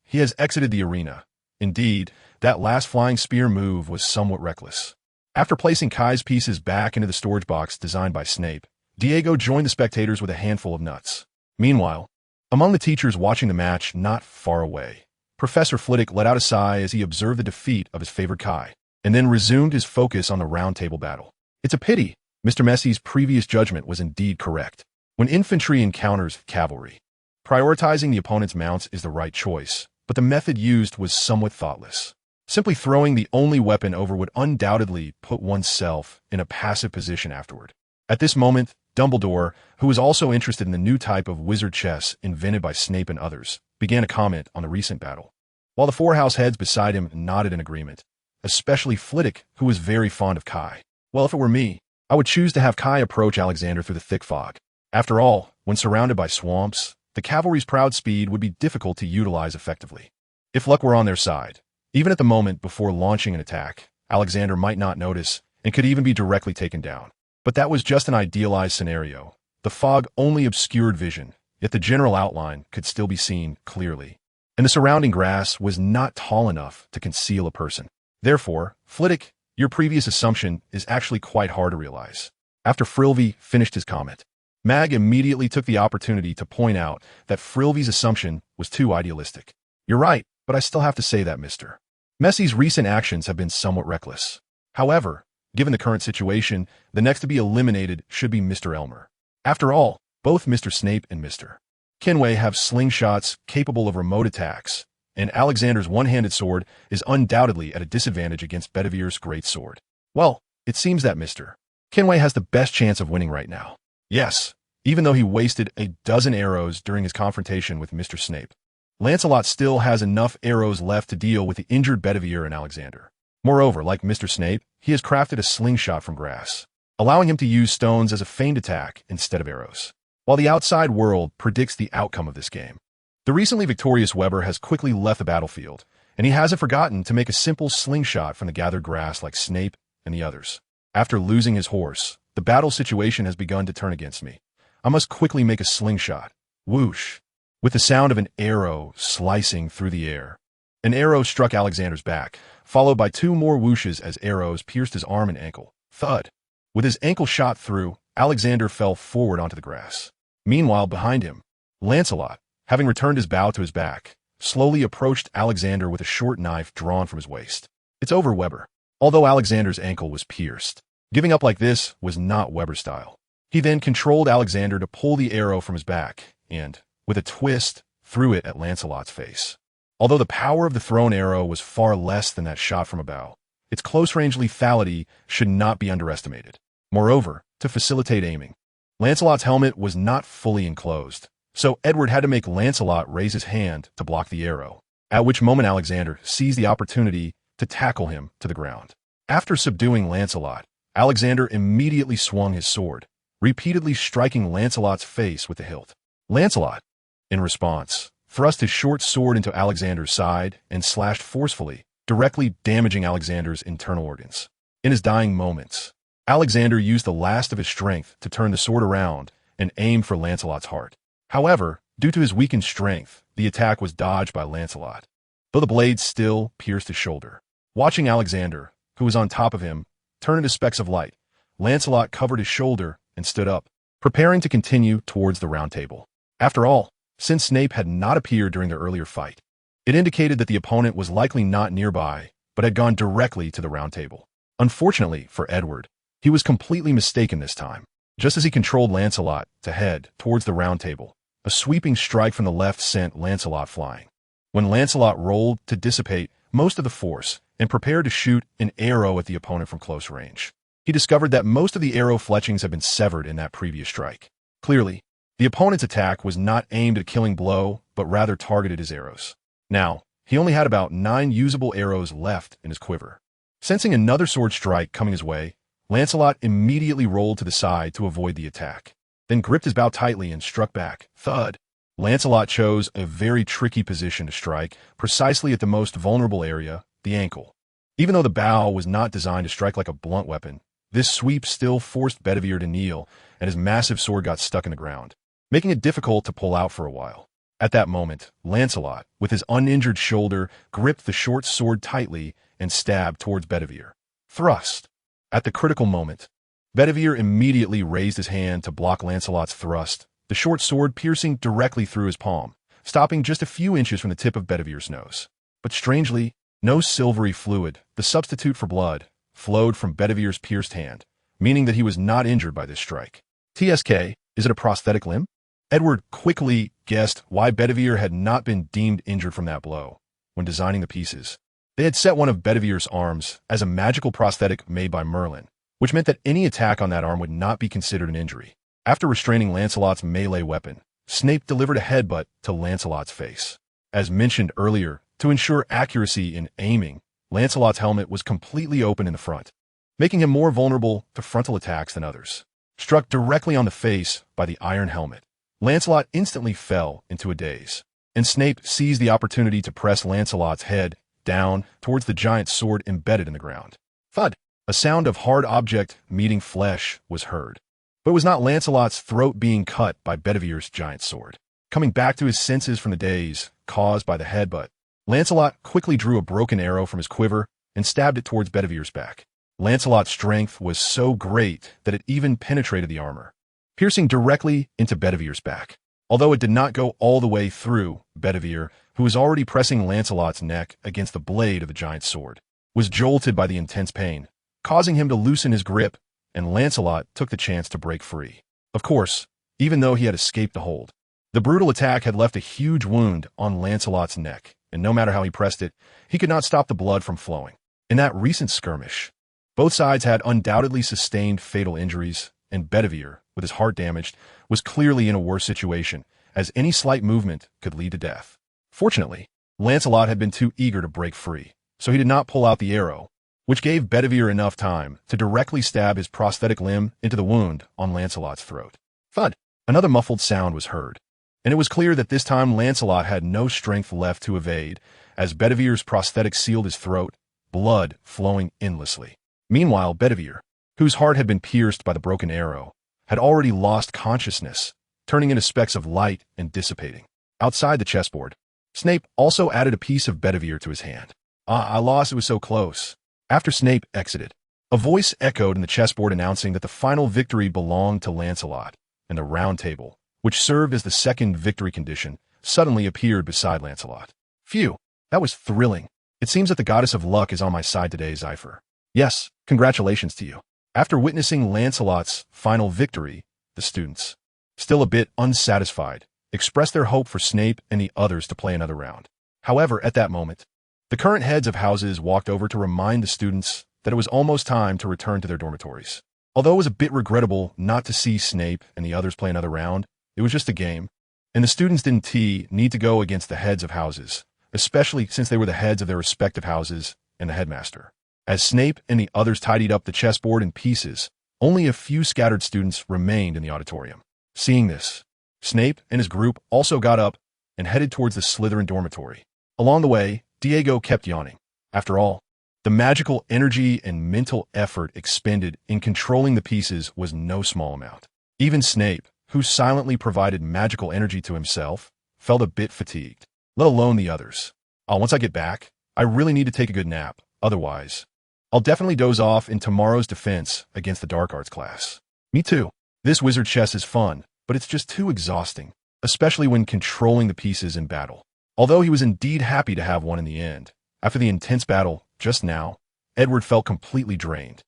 He has exited the arena. Indeed, that last flying spear move was somewhat reckless. After placing Kai's pieces back into the storage box designed by Snape, Diego joined the spectators with a handful of nuts. Meanwhile, among the teachers watching the match not far away, Professor Flitwick let out a sigh as he observed the defeat of his favored Kai, and then resumed his focus on the round table battle. It's a pity. Mr. Messie's previous judgment was indeed correct. When infantry encounters cavalry, prioritizing the opponent's mounts is the right choice, but the method used was somewhat thoughtless. Simply throwing the only weapon over would undoubtedly put oneself in a passive position afterward. At this moment, Dumbledore, who was also interested in the new type of wizard chess invented by Snape and others, began to comment on the recent battle. While the 4 house heads beside him nodded in agreement, especially Flitwick, who was very fond of Kai. Well, if it were me, I would choose to have Kai approach Alexander through the thick fog. After all, when surrounded by swamps, the cavalry's proud speed would be difficult to utilize effectively. If luck were on their side, even at the moment before launching an attack, Alexander might not notice and could even be directly taken down. But that was just an idealized scenario. The fog only obscured vision, yet the general outline could still be seen clearly. And the surrounding grass was not tall enough to conceal a person. Therefore, Flitwick, your previous assumption is actually quite hard to realize. After Frilvy finished his comment, Mag immediately took the opportunity to point out that Frilvy's assumption was too idealistic. You're right, but I still have to say that Mr. Messie's recent actions have been somewhat reckless. However, given the current situation, the next to be eliminated should be Mr. Elmer. After all, both Mr. Snape and Mr. Kenway have slingshots capable of remote attacks, and Alexander's one-handed sword is undoubtedly at a disadvantage against Bedivere's great sword. Well, it seems that Mr. Kenway has the best chance of winning right now. Yes, even though he wasted a dozen arrows during his confrontation with Mr. Snape, Lancelot still has enough arrows left to deal with the injured Bedivere and Alexander. Moreover, like Mr. Snape, he has crafted a slingshot from grass, allowing him to use stones as a feigned attack instead of arrows. While the outside world predicts the outcome of this game, the recently victorious Weber has quickly left the battlefield, and he hasn't forgotten to make a simple slingshot from the gathered grass like Snape and the others. After losing his horse, the battle situation has begun to turn against me. I must quickly make a slingshot. Whoosh! With the sound of an arrow slicing through the air. An arrow struck Alexander's back, followed by 2 more whooshes as arrows pierced his arm and ankle. Thud! With his ankle shot through, Alexander fell forward onto the grass. Meanwhile, behind him, Lancelot, having returned his bow to his back, slowly approached Alexander with a short knife drawn from his waist. It's over, Weber. Although Alexander's ankle was pierced, giving up like this was not Weber's style. He then controlled Alexander to pull the arrow from his back and, with a twist, threw it at Lancelot's face. Although the power of the thrown arrow was far less than that shot from a bow, its close-range lethality should not be underestimated. Moreover, to facilitate aiming, Lancelot's helmet was not fully enclosed, so Edward had to make Lancelot raise his hand to block the arrow, at which moment Alexander seized the opportunity to tackle him to the ground. After subduing Lancelot, Alexander immediately swung his sword, repeatedly striking Lancelot's face with the hilt. Lancelot, in response, thrust his short sword into Alexander's side and slashed forcefully, directly damaging Alexander's internal organs. In his dying moments, Alexander used the last of his strength to turn the sword around and aim for Lancelot's heart. However, due to his weakened strength, the attack was dodged by Lancelot, though the blade still pierced his shoulder. Watching Alexander, who was on top of him, turned into specks of light. Lancelot covered his shoulder and stood up, preparing to continue towards the round table. After all, since Snape had not appeared during their earlier fight, it indicated that the opponent was likely not nearby, but had gone directly to the round table. Unfortunately for Edward, he was completely mistaken this time. Just as he controlled Lancelot to head towards the round table, a sweeping strike from the left sent Lancelot flying. When Lancelot rolled to dissipate most of the force and prepared to shoot an arrow at the opponent from close range, he discovered that most of the arrow fletchings had been severed in that previous strike. Clearly, the opponent's attack was not aimed at a killing blow, but rather targeted his arrows. Now, he only had about 9 usable arrows left in his quiver. Sensing another sword strike coming his way, Lancelot immediately rolled to the side to avoid the attack, then gripped his bow tightly and struck back. Thud! Lancelot chose a very tricky position to strike, precisely at the most vulnerable area, the ankle. Even though the bow was not designed to strike like a blunt weapon, this sweep still forced Bedivere to kneel, and his massive sword got stuck in the ground, making it difficult to pull out for a while. At that moment, Lancelot, with his uninjured shoulder, gripped the short sword tightly and stabbed towards Bedivere. Thrust! At the critical moment, Bedivere immediately raised his hand to block Lancelot's thrust, the short sword piercing directly through his palm, stopping just a few inches from the tip of Bedivere's nose. But strangely, no silvery fluid, the substitute for blood, flowed from Bedivere's pierced hand, meaning that he was not injured by this strike. TSK, is it a prosthetic limb? Edward quickly guessed why Bedivere had not been deemed injured from that blow. When designing the pieces, they had set one of Bedivere's arms as a magical prosthetic made by Merlin, which meant that any attack on that arm would not be considered an injury. After restraining Lancelot's melee weapon, Snape delivered a headbutt to Lancelot's face. As mentioned earlier, to ensure accuracy in aiming, Lancelot's helmet was completely open in the front, making him more vulnerable to frontal attacks than others. Struck directly on the face by the iron helmet, Lancelot instantly fell into a daze, and Snape seized the opportunity to press Lancelot's head down towards the giant sword embedded in the ground. Thud! A sound of hard object meeting flesh was heard. But it was not Lancelot's throat being cut by Bedivere's giant sword. Coming back to his senses from the daze caused by the headbutt, Lancelot quickly drew a broken arrow from his quiver and stabbed it towards Bedivere's back. Lancelot's strength was so great that it even penetrated the armor, piercing directly into Bedivere's back. Although it did not go all the way through, Bedivere, who was already pressing Lancelot's neck against the blade of the giant sword, was jolted by the intense pain, causing him to loosen his grip, and Lancelot took the chance to break free. Of course, even though he had escaped the hold, the brutal attack had left a huge wound on Lancelot's neck, and no matter how he pressed it, he could not stop the blood from flowing. In that recent skirmish, both sides had undoubtedly sustained fatal injuries, and Bedivere, with his heart damaged, was clearly in a worse situation, as any slight movement could lead to death. Fortunately, Lancelot had been too eager to break free, so he did not pull out the arrow, which gave Bedivere enough time to directly stab his prosthetic limb into the wound on Lancelot's throat. Thud! Another muffled sound was heard, and it was clear that this time Lancelot had no strength left to evade, as Bedivere's prosthetic sealed his throat, blood flowing endlessly. Meanwhile, Bedivere, whose heart had been pierced by the broken arrow, had already lost consciousness, turning into specks of light and dissipating. Outside the chessboard, Snape also added a piece of Bedivere to his hand. I lost, it was so close. After Snape exited, a voice echoed in the chessboard announcing that the final victory belonged to Lancelot, and the round table, which served as the second victory condition, suddenly appeared beside Lancelot. Phew, that was thrilling. It seems that the goddess of luck is on my side today, Zephyr. Yes, congratulations to you. After witnessing Lancelot's final victory, the students, still a bit unsatisfied, expressed their hope for Snape and the others to play another round. However, at that moment, the current heads of houses walked over to remind the students that it was almost time to return to their dormitories. Although it was a bit regrettable not to see Snape and the others play another round, it was just a game, and the students didn't need to go against the heads of houses, especially since they were the heads of their respective houses and the headmaster. As Snape and the others tidied up the chessboard in pieces, only a few scattered students remained in the auditorium. Seeing this, Snape and his group also got up and headed towards the Slytherin dormitory. Along the way, Diego kept yawning. After all, the magical energy and mental effort expended in controlling the pieces was no small amount. Even Snape, who silently provided magical energy to himself, felt a bit fatigued, let alone the others. Once I get back, I really need to take a good nap. Otherwise, I'll definitely doze off in tomorrow's defense against the dark arts class. Me too. This wizard chess is fun, but it's just too exhausting, especially when controlling the pieces in battle. Although he was indeed happy to have one in the end, after the intense battle just now, Edward felt completely drained.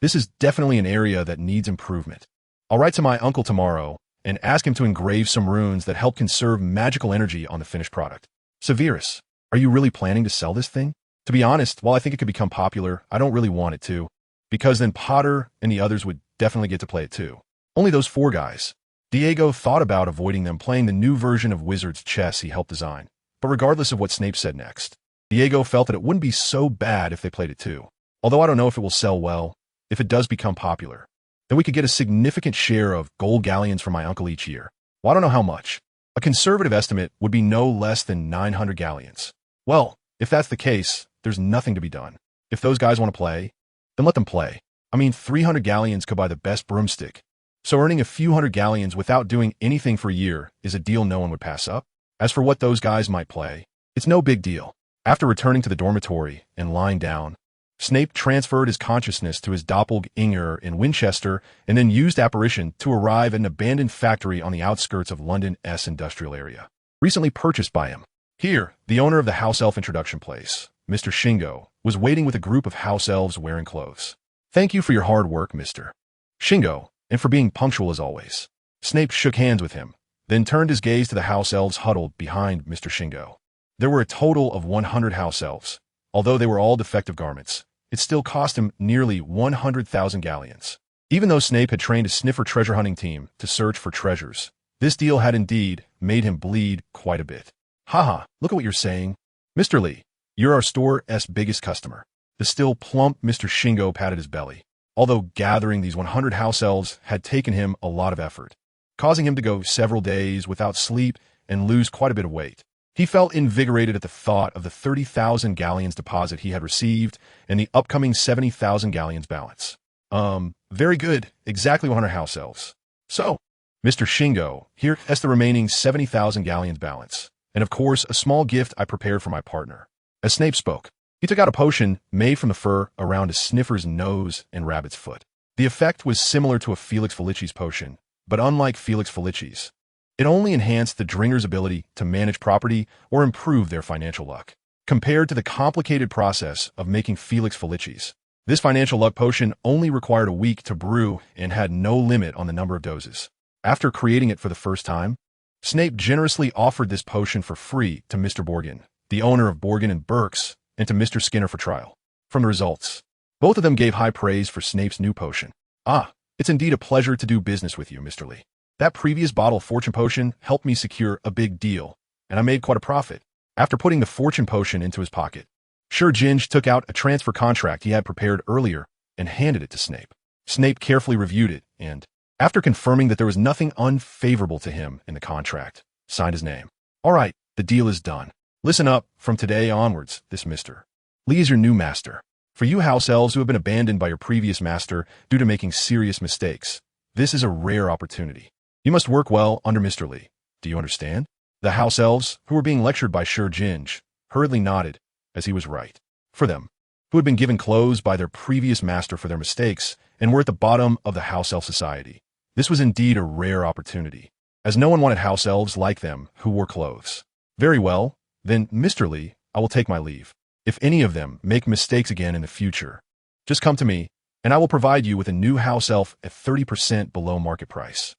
This is definitely an area that needs improvement. I'll write to my uncle tomorrow and ask him to engrave some runes that help conserve magical energy on the finished product. Severus, are you really planning to sell this thing? To be honest, while I think it could become popular, I don't really want it to, because then Potter and the others would definitely get to play it too. Only those 4 guys. Diego thought about avoiding them playing the new version of Wizard's chess he helped design, but regardless of what Snape said next, Diego felt that it wouldn't be so bad if they played it too. Although I don't know if it will sell well, if it does become popular, then we could get a significant share of gold galleons from my uncle each year. Well, I don't know how much. A conservative estimate would be no less than 900 galleons. Well, if that's the case, there's nothing to be done. If those guys want to play, then let them play. I mean, 300 galleons could buy the best broomstick. So earning a few hundred galleons without doing anything for a year is a deal no one would pass up. As for what those guys might play, it's no big deal. After returning to the dormitory and lying down, Snape transferred his consciousness to his doppelganger in Winchester and then used apparition to arrive at an abandoned factory on the outskirts of London's industrial area, recently purchased by him. Here, the owner of the house elf introduction place, Mr. Shingo, was waiting with a group of house elves wearing clothes. Thank you for your hard work, Mr. Shingo, and for being punctual as always. Snape shook hands with him, then turned his gaze to the house elves huddled behind Mr. Shingo. There were a total of 100 house elves. Although they were all defective garments, it still cost him nearly 100,000 galleons. Even though Snape had trained a sniffer treasure hunting team to search for treasures, this deal had indeed made him bleed quite a bit. Haha, look at what you're saying. Mr. Lee, you're our store's biggest customer. The still plump Mr. Shingo patted his belly, although gathering these 100 house elves had taken him a lot of effort, causing him to go several days without sleep and lose quite a bit of weight. He felt invigorated at the thought of the 30,000 galleons deposit he had received and the upcoming 70,000 galleons balance. Very good, exactly 100 house elves. So, Mr. Shingo, here's the remaining 70,000 galleons balance, and of course a small gift I prepared for my partner. As Snape spoke, he took out a potion made from the fur around a sniffer's nose and rabbit's foot. The effect was similar to a Felix Felici's potion, but unlike Felix Felici's, it only enhanced the dringer's ability to manage property or improve their financial luck. Compared to the complicated process of making Felix Felici's, this financial luck potion only required a week to brew and had no limit on the number of doses. After creating it for the first time, Snape generously offered this potion for free to Mr. Borgin, the owner of Borgin and Burke's, and to Mr. Skinner for trial. From the results, both of them gave high praise for Snape's new potion. It's indeed a pleasure to do business with you, Mr. Lee. That previous bottle of fortune potion helped me secure a big deal, and I made quite a profit. After putting the fortune potion into his pocket, Sir Ginge took out a transfer contract he had prepared earlier and handed it to Snape. Snape carefully reviewed it and, after confirming that there was nothing unfavorable to him in the contract, signed his name. All right, the deal is done. Listen up, from today onwards, this Mr. Lee is your new master. For you house elves who have been abandoned by your previous master due to making serious mistakes, this is a rare opportunity. You must work well under Mr. Lee. Do you understand? The house elves, who were being lectured by Sir Ginge, hurriedly nodded, as he was right. For them, who had been given clothes by their previous master for their mistakes and were at the bottom of the house elf society, this was indeed a rare opportunity, as no one wanted house elves like them who wore clothes. Very well, then, Mr. Lee, I will take my leave. If any of them make mistakes again in the future, just come to me, and I will provide you with a new house elf at 30% below market price.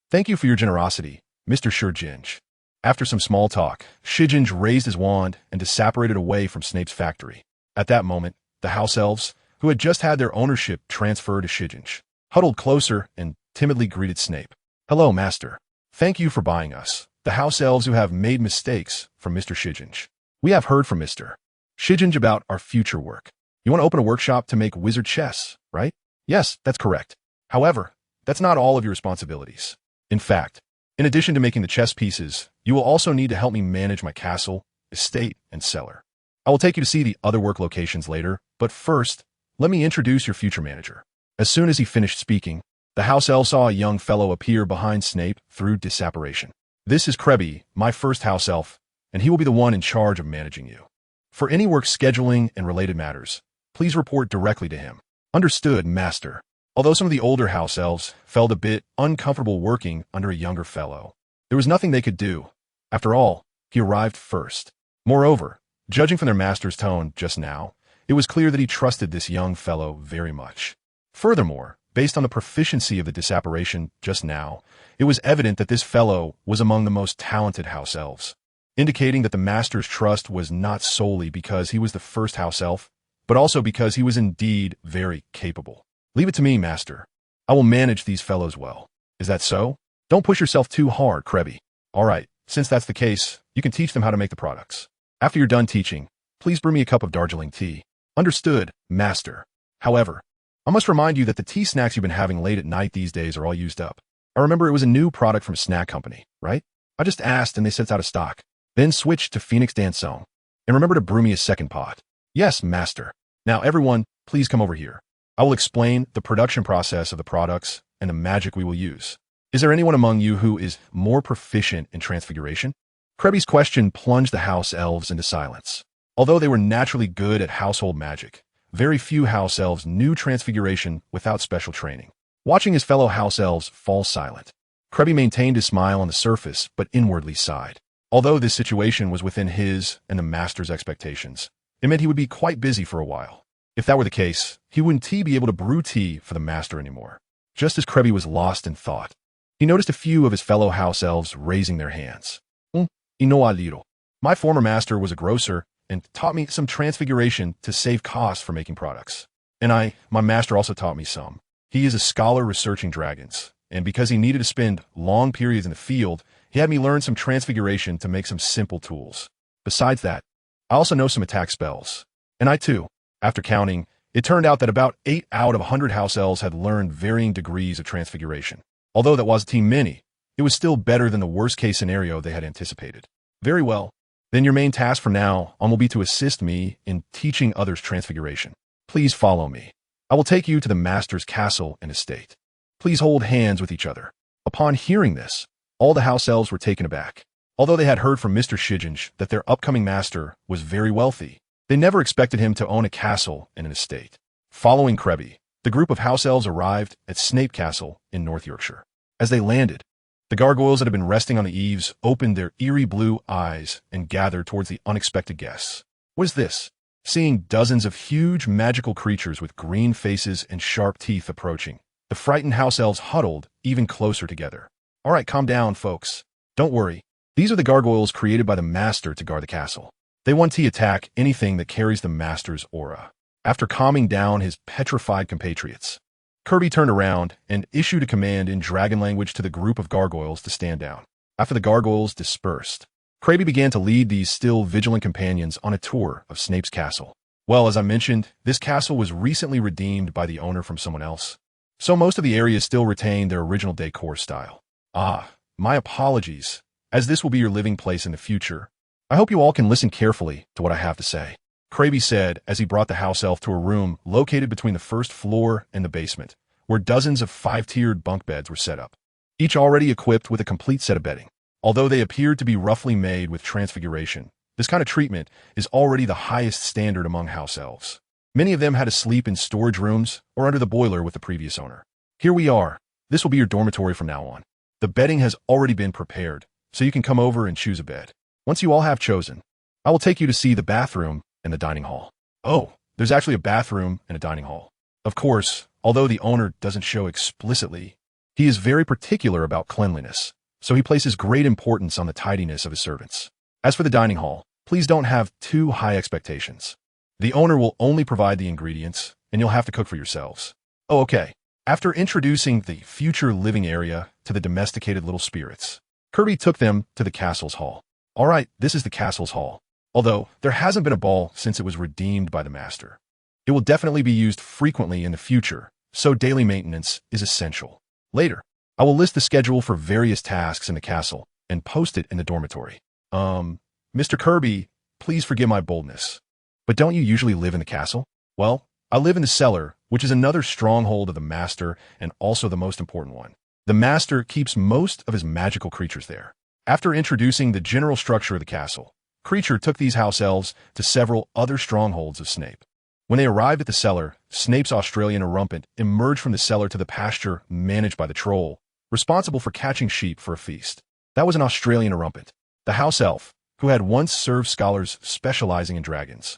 Thank you for your generosity, Mr. Sir Ginge. After some small talk, Shijinge raised his wand and disapparated away from Snape's factory. At that moment, the house elves, who had just had their ownership transferred to Shijinge, huddled closer and timidly greeted Snape. Hello, Master. Thank you for buying us, the house elves who have made mistakes, from Mr. Shijinge. We have heard from Mr. Shijinge about our future work. You want to open a workshop to make wizard chess, right? Yes, that's correct. However, that's not all of your responsibilities. In fact, in addition to making the chess pieces, you will also need to help me manage my castle, estate, and cellar. I will take you to see the other work locations later, but first, let me introduce your future manager. As soon as he finished speaking, the house elf saw a young fellow appear behind Snape through disapparation. This is Krebby, my first house elf, and he will be the one in charge of managing you. For any work scheduling and related matters, please report directly to him. Understood, Master. Although some of the older house elves felt a bit uncomfortable working under a younger fellow, there was nothing they could do. After all, he arrived first. Moreover, judging from their master's tone just now, it was clear that he trusted this young fellow very much. Furthermore, based on the proficiency of the disapparition just now, it was evident that this fellow was among the most talented house elves, indicating that the master's trust was not solely because he was the first house elf, but also because he was indeed very capable. Leave it to me, Master. I will manage these fellows well. Is that so? Don't push yourself too hard, Krebby. All right, since that's the case, you can teach them how to make the products. After you're done teaching, please brew me a cup of Darjeeling tea. Understood, Master. However, I must remind you that the tea snacks you've been having late at night these days are all used up. I remember it was a new product from a snack company, right? I just asked and they said it's out of stock. Then switch to Phoenix Dansong. And remember to brew me a second pot. Yes, Master. Now everyone, please come over here. I will explain the production process of the products and the magic we will use. Is there anyone among you who is more proficient in transfiguration? Krebby's question plunged the house elves into silence. Although they were naturally good at household magic, very few house elves knew transfiguration without special training. Watching his fellow house elves fall silent, Krebby maintained his smile on the surface but inwardly sighed. Although this situation was within his and the master's expectations, it meant he would be quite busy for a while. If that were the case, he wouldn't be able to brew tea for the master anymore. Just as Krebby was lost in thought, he noticed a few of his fellow house elves raising their hands. You know, a little. My former master was a grocer and taught me some transfiguration to save costs for making products. And my master also taught me some. He is a scholar researching dragons, and because he needed to spend long periods in the field, he had me learn some transfiguration to make some simple tools. Besides that, I also know some attack spells. And I too. After counting, it turned out that about 8 out of 100 house elves had learned varying degrees of transfiguration. Although that wasn't many, it was still better than the worst-case scenario they had anticipated. Very well. Then your main task from now on will be to assist me in teaching others transfiguration. Please follow me. I will take you to the master's castle and estate. Please hold hands with each other. Upon hearing this, all the house elves were taken aback. Although they had heard from Mr. Shijinj that their upcoming master was very wealthy, they never expected him to own a castle and an estate. Following Krebby, the group of house elves arrived at Snape Castle in North Yorkshire. As they landed, the gargoyles that had been resting on the eaves opened their eerie blue eyes and gathered towards the unexpected guests. What is this? Seeing dozens of huge magical creatures with green faces and sharp teeth approaching, the frightened house elves huddled even closer together. All right, calm down, folks. Don't worry. These are the gargoyles created by the master to guard the castle. They want to attack anything that carries the master's aura. After calming down his petrified compatriots, Krebby turned around and issued a command in dragon language to the group of gargoyles to stand down. After the gargoyles dispersed, Krebby began to lead these still vigilant companions on a tour of Snape's castle. Well, as I mentioned, this castle was recently redeemed by the owner from someone else, so most of the areas still retain their original decor style. My apologies, as this will be your living place in the future. I hope you all can listen carefully to what I have to say. Krebby said as he brought the house elf to a room located between the first floor and the basement, where dozens of 5-tiered bunk beds were set up, each already equipped with a complete set of bedding. Although they appeared to be roughly made with transfiguration, this kind of treatment is already the highest standard among house elves. Many of them had to sleep in storage rooms or under the boiler with the previous owner. Here we are. This will be your dormitory from now on. The bedding has already been prepared, so you can come over and choose a bed. Once you all have chosen, I will take you to see the bathroom and the dining hall. Oh, there's actually a bathroom and a dining hall. Of course, although the owner doesn't show explicitly, he is very particular about cleanliness, so he places great importance on the tidiness of his servants. As for the dining hall, please don't have too high expectations. The owner will only provide the ingredients, and you'll have to cook for yourselves. Oh, okay. After introducing the future living area to the domesticated little spirits, Krebby took them to the castle's hall. All right, this is the castle's hall. Although there hasn't been a ball since it was redeemed by the master. It will definitely be used frequently in the future, so daily maintenance is essential. Later, I will list the schedule for various tasks in the castle and post it in the dormitory. Mr. Krebby, please forgive my boldness. But don't you usually live in the castle? Well, I live in the cellar, which is another stronghold of the master and also the most important one. The master keeps most of his magical creatures there. After introducing the general structure of the castle, Creature took these house elves to several other strongholds of Snape. When they arrived at the cellar, Snape's Australian erumpent emerged from the cellar to the pasture managed by the troll, responsible for catching sheep for a feast. That was an Australian erumpent, the house elf, who had once served scholars specializing in dragons.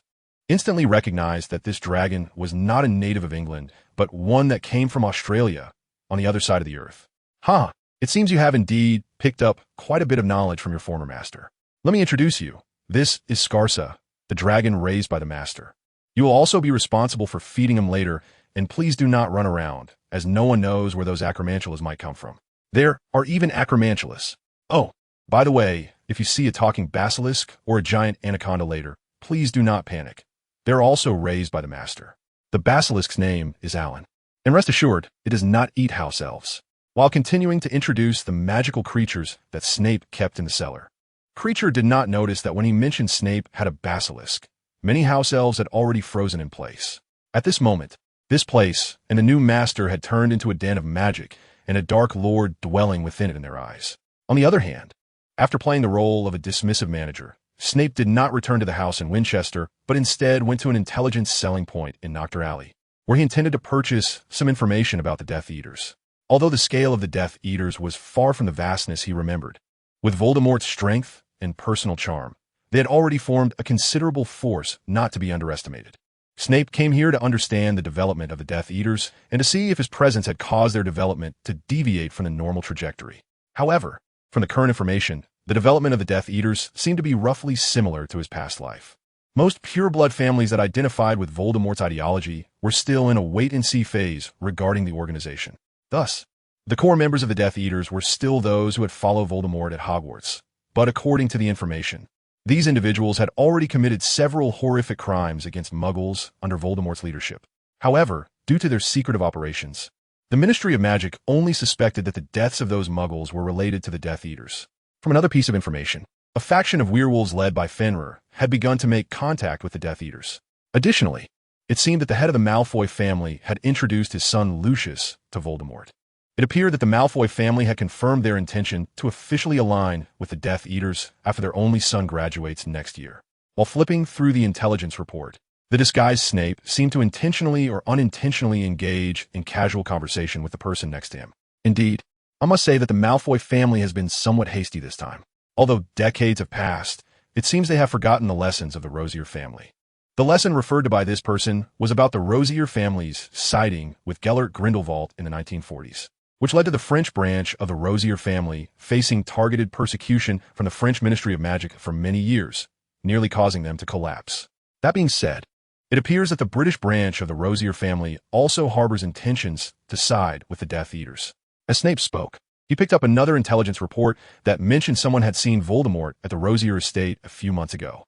Instantly recognized that this dragon was not a native of England, but one that came from Australia, on the other side of the earth. Huh, it seems you have indeed picked up quite a bit of knowledge from your former master. Let me introduce you. This is Scarsa, the dragon raised by the master. You will also be responsible for feeding him later, and please do not run around, as no one knows where those acromantulas might come from. There are even acromantulas. Oh, by the way, if you see a talking basilisk or a giant anaconda later, please do not panic. They're also raised by the master. The basilisk's name is Alan. And rest assured, it does not eat house elves. While continuing to introduce the magical creatures that Snape kept in the cellar. Creature did not notice that when he mentioned Snape had a basilisk, many house elves had already frozen in place. At this moment, this place and the new master had turned into a den of magic and a dark lord dwelling within it in their eyes. On the other hand, after playing the role of a dismissive manager, Snape did not return to the house in Winchester, but instead went to an intelligence selling point in Nurmengard Alley, where he intended to purchase some information about the Death Eaters. Although the scale of the Death Eaters was far from the vastness he remembered, with Voldemort's strength and personal charm, they had already formed a considerable force not to be underestimated. Snape came here to understand the development of the Death Eaters and to see if his presence had caused their development to deviate from the normal trajectory. However, from the current information, the development of the Death Eaters seemed to be roughly similar to his past life. Most pureblood families that identified with Voldemort's ideology were still in a wait-and-see phase regarding the organization. Thus, the core members of the Death Eaters were still those who had followed Voldemort at Hogwarts. But according to the information, these individuals had already committed several horrific crimes against Muggles under Voldemort's leadership. However, due to their secretive operations, the Ministry of Magic only suspected that the deaths of those Muggles were related to the Death Eaters. From another piece of information, a faction of werewolves led by Fenrir had begun to make contact with the Death Eaters. Additionally, it seemed that the head of the Malfoy family had introduced his son Lucius to Voldemort. It appeared that the Malfoy family had confirmed their intention to officially align with the Death Eaters after their only son graduates next year. While flipping through the intelligence report, the disguised Snape seemed to intentionally or unintentionally engage in casual conversation with the person next to him. Indeed, I must say that the Malfoy family has been somewhat hasty this time. Although decades have passed, it seems they have forgotten the lessons of the Rosier family. The lesson referred to by this person was about the Rosier family's siding with Gellert Grindelwald in the 1940s, which led to the French branch of the Rosier family facing targeted persecution from the French Ministry of Magic for many years, nearly causing them to collapse. That being said, it appears that the British branch of the Rosier family also harbors intentions to side with the Death Eaters. As Snape spoke, he picked up another intelligence report that mentioned someone had seen Voldemort at the Rosier estate a few months ago.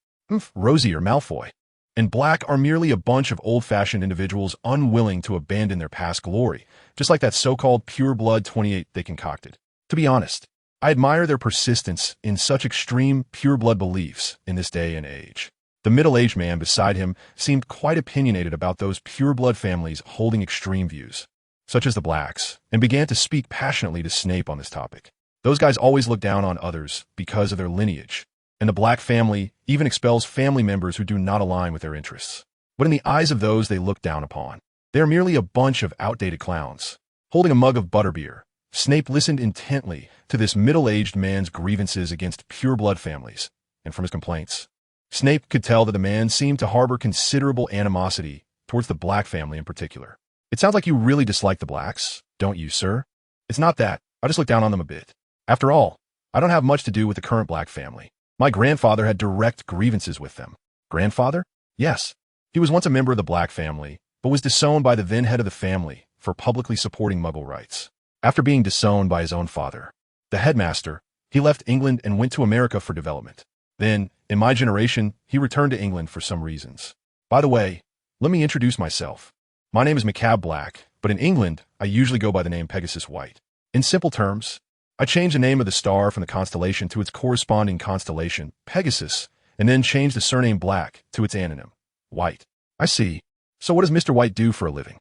Rosier Malfoy and Black are merely a bunch of old-fashioned individuals unwilling to abandon their past glory, just like that so-called pure blood 28 they concocted. To be honest, I admire their persistence in such extreme pure blood beliefs in this day and age. The middle-aged man beside him seemed quite opinionated about those pure blood families holding extreme views, such as the Blacks, and began to speak passionately to Snape on this topic. Those guys always look down on others because of their lineage, and the Black family even expels family members who do not align with their interests. But in the eyes of those they look down upon, they are merely a bunch of outdated clowns. Holding a mug of butterbeer, Snape listened intently to this middle-aged man's grievances against pure blood families, and from his complaints, Snape could tell that the man seemed to harbor considerable animosity towards the Black family in particular. It sounds like you really dislike the Blacks, don't you, sir? It's not that. I just look down on them a bit. After all, I don't have much to do with the current Black family. My grandfather had direct grievances with them. Grandfather? Yes. He was once a member of the Black family, but was disowned by the then head of the family for publicly supporting Muggle rights. After being disowned by his own father, the headmaster, he left England and went to America for development. Then, in my generation, he returned to England for some reasons. By the way, let me introduce myself. My name is Macab Black, but in England, I usually go by the name Pegasus White. In simple terms, I changed the name of the star from the constellation to its corresponding constellation, Pegasus, and then changed the surname Black to its anonym, White. I see. So what does Mr. White do for a living?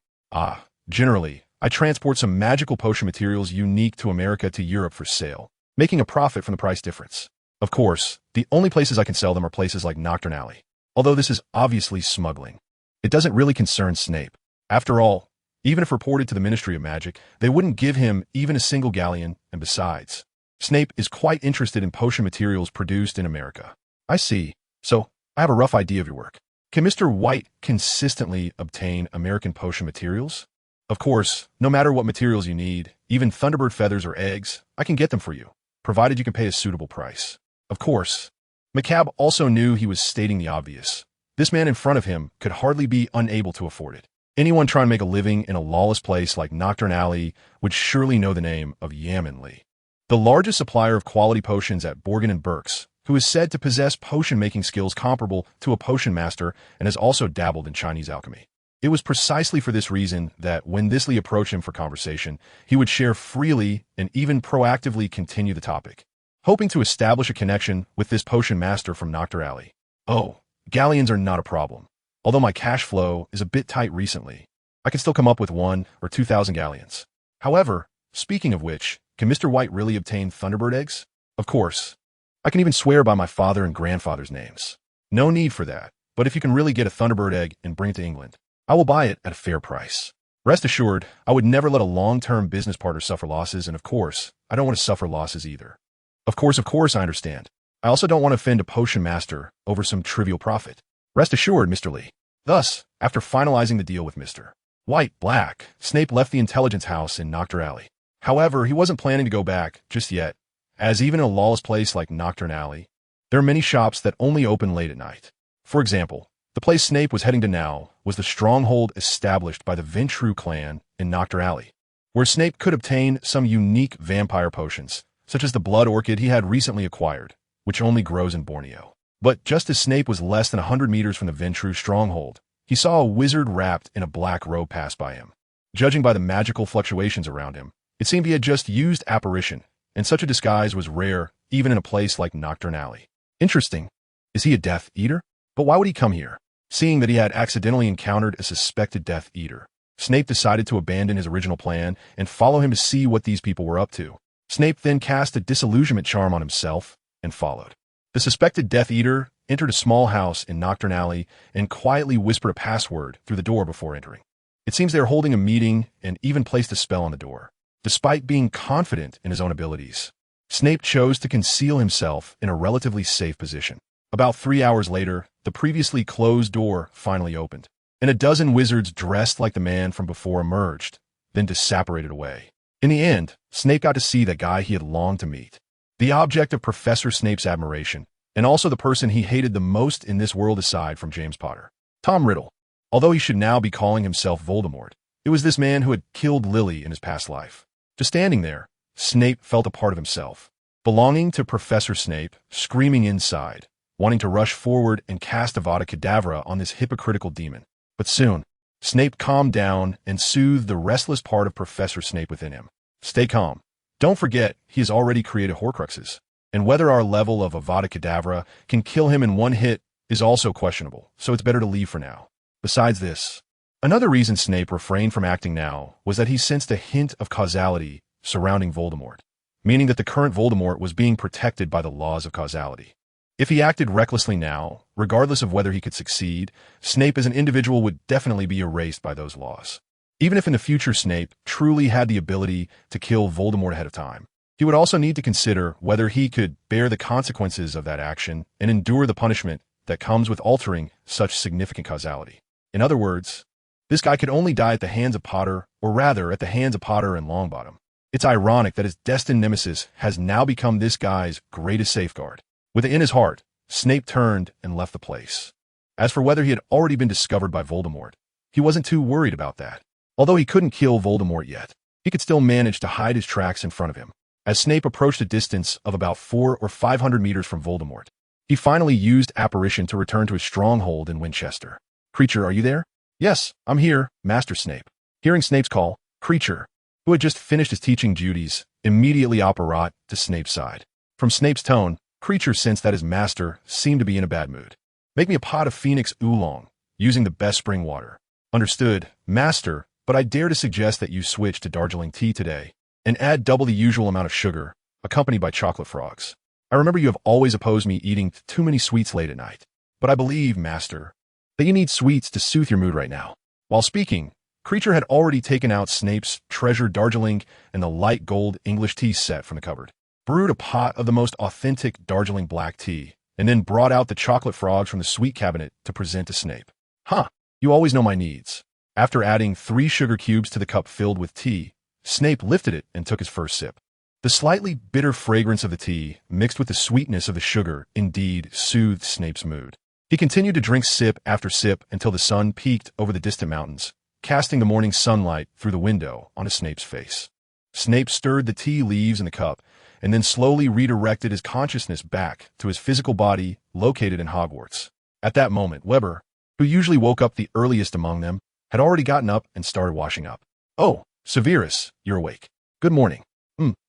Generally, I transport some magical potion materials unique to America to Europe for sale, making a profit from the price difference. Of course, the only places I can sell them are places like Nurmengard Alley, although this is obviously smuggling. It doesn't really concern Snape. After all, even if reported to the Ministry of Magic, they wouldn't give him even a single galleon, and besides, Snape is quite interested in potion materials produced in America. I see. So, I have a rough idea of your work. Can Mr. White consistently obtain American potion materials? Of course, no matter what materials you need, even Thunderbird feathers or eggs, I can get them for you, provided you can pay a suitable price. Of course. McCabe also knew he was stating the obvious. This man in front of him could hardly be unable to afford it. Anyone trying to make a living in a lawless place like Nocturne Alley would surely know the name of Yaman Lee, the largest supplier of quality potions at Borgin and Burke's, who is said to possess potion-making skills comparable to a potion master and has also dabbled in Chinese alchemy. It was precisely for this reason that when Thisly approached him for conversation, he would share freely and even proactively continue the topic, hoping to establish a connection with this potion master from Nocturne Alley. Oh, galleons are not a problem. Although my cash flow is a bit tight recently, I can still come up with 1,000 or 2,000 galleons. However, speaking of which, can Mr. White really obtain Thunderbird eggs? Of course. I can even swear by my father and grandfather's names. No need for that, but if you can really get a Thunderbird egg and bring it to England, I will buy it at a fair price. Rest assured, I would never let a long-term business partner suffer losses, and of course, I don't want to suffer losses either. Of course, I understand. I also don't want to offend a potion master over some trivial profit. Rest assured, Mr. Lee. Thus, after finalizing the deal with Mr. White Black, Snape left the intelligence house in Nocturne Alley. However, he wasn't planning to go back just yet, as even in a lawless place like Nocturne Alley, there are many shops that only open late at night. For example, the place Snape was heading to now was the stronghold established by the Ventrue clan in Nocturne Alley, where Snape could obtain some unique vampire potions, such as the blood orchid he had recently acquired, which only grows in Borneo. But just as Snape was less than 100 meters from the Ventrue stronghold, he saw a wizard wrapped in a black robe pass by him. Judging by the magical fluctuations around him, it seemed he had just used apparition, and such a disguise was rare even in a place like Nocturne Alley. Interesting. Is he a Death Eater? But why would he come here? Seeing that he had accidentally encountered a suspected Death Eater, Snape decided to abandon his original plan and follow him to see what these people were up to. Snape then cast a disillusionment charm on himself and followed. The suspected Death Eater entered a small house in Nocturne Alley and quietly whispered a password through the door before entering. It seems they were holding a meeting and even placed a spell on the door. Despite being confident in his own abilities, Snape chose to conceal himself in a relatively safe position. About 3 hours later, the previously closed door finally opened, and a dozen wizards dressed like the man from before emerged, then disapparated away. In the end, Snape got to see that guy he had longed to meet, the object of Professor Snape's admiration, and also the person he hated the most in this world aside from James Potter, Tom Riddle. Although he should now be calling himself Voldemort, it was this man who had killed Lily in his past life. Just standing there, Snape felt a part of himself, belonging to Professor Snape, screaming inside, wanting to rush forward and cast Avada Kedavra on this hypocritical demon. But soon, Snape calmed down and soothed the restless part of Professor Snape within him. Stay calm. Don't forget, he has already created Horcruxes, and whether our level of Avada Kedavra can kill him in one hit is also questionable, so it's better to leave for now. Besides this, another reason Snape refrained from acting now was that he sensed a hint of causality surrounding Voldemort, meaning that the current Voldemort was being protected by the laws of causality. If he acted recklessly now, regardless of whether he could succeed, Snape as an individual would definitely be erased by those laws. Even if in the future Snape truly had the ability to kill Voldemort ahead of time, he would also need to consider whether he could bear the consequences of that action and endure the punishment that comes with altering such significant causality. In other words, this guy could only die at the hands of Potter, or rather at the hands of Potter and Longbottom. It's ironic that his destined nemesis has now become this guy's greatest safeguard. With it in his heart, Snape turned and left the place. As for whether he had already been discovered by Voldemort, he wasn't too worried about that. Although he couldn't kill Voldemort yet, he could still manage to hide his tracks in front of him. As Snape approached a distance of about 400 or 500 meters from Voldemort, he finally used apparition to return to his stronghold in Winchester. "Creature, are you there?" "Yes, I'm here, Master Snape." Hearing Snape's call, Creature, who had just finished his teaching duties, immediately apparat to Snape's side. From Snape's tone, Creature sensed that his master seemed to be in a bad mood. "Make me a pot of Phoenix Oolong, using the best spring water." "Understood, Master, but I dare to suggest that you switch to Darjeeling tea today, and add double the usual amount of sugar, accompanied by chocolate frogs. I remember you have always opposed me eating too many sweets late at night. But I believe, Master, that you need sweets to soothe your mood right now. While speaking, Creature had already taken out Snape's treasured Darjeeling and the light gold English tea set from the cupboard, brewed a pot of the most authentic Darjeeling black tea, and then brought out the chocolate frogs from the sweet cabinet to present to Snape. Huh, you always know my needs. After adding 3 sugar cubes to the cup filled with tea, Snape lifted it and took his first sip. The slightly bitter fragrance of the tea, mixed with the sweetness of the sugar, indeed soothed Snape's mood. He continued to drink sip after sip until the sun peeked over the distant mountains, casting the morning sunlight through the window onto Snape's face. Snape stirred the tea leaves in the cup, and then slowly redirected his consciousness back to his physical body located in Hogwarts. At that moment, Weber, who usually woke up the earliest among them, had already gotten up and started washing up. "Oh, Severus, you're awake. Good morning."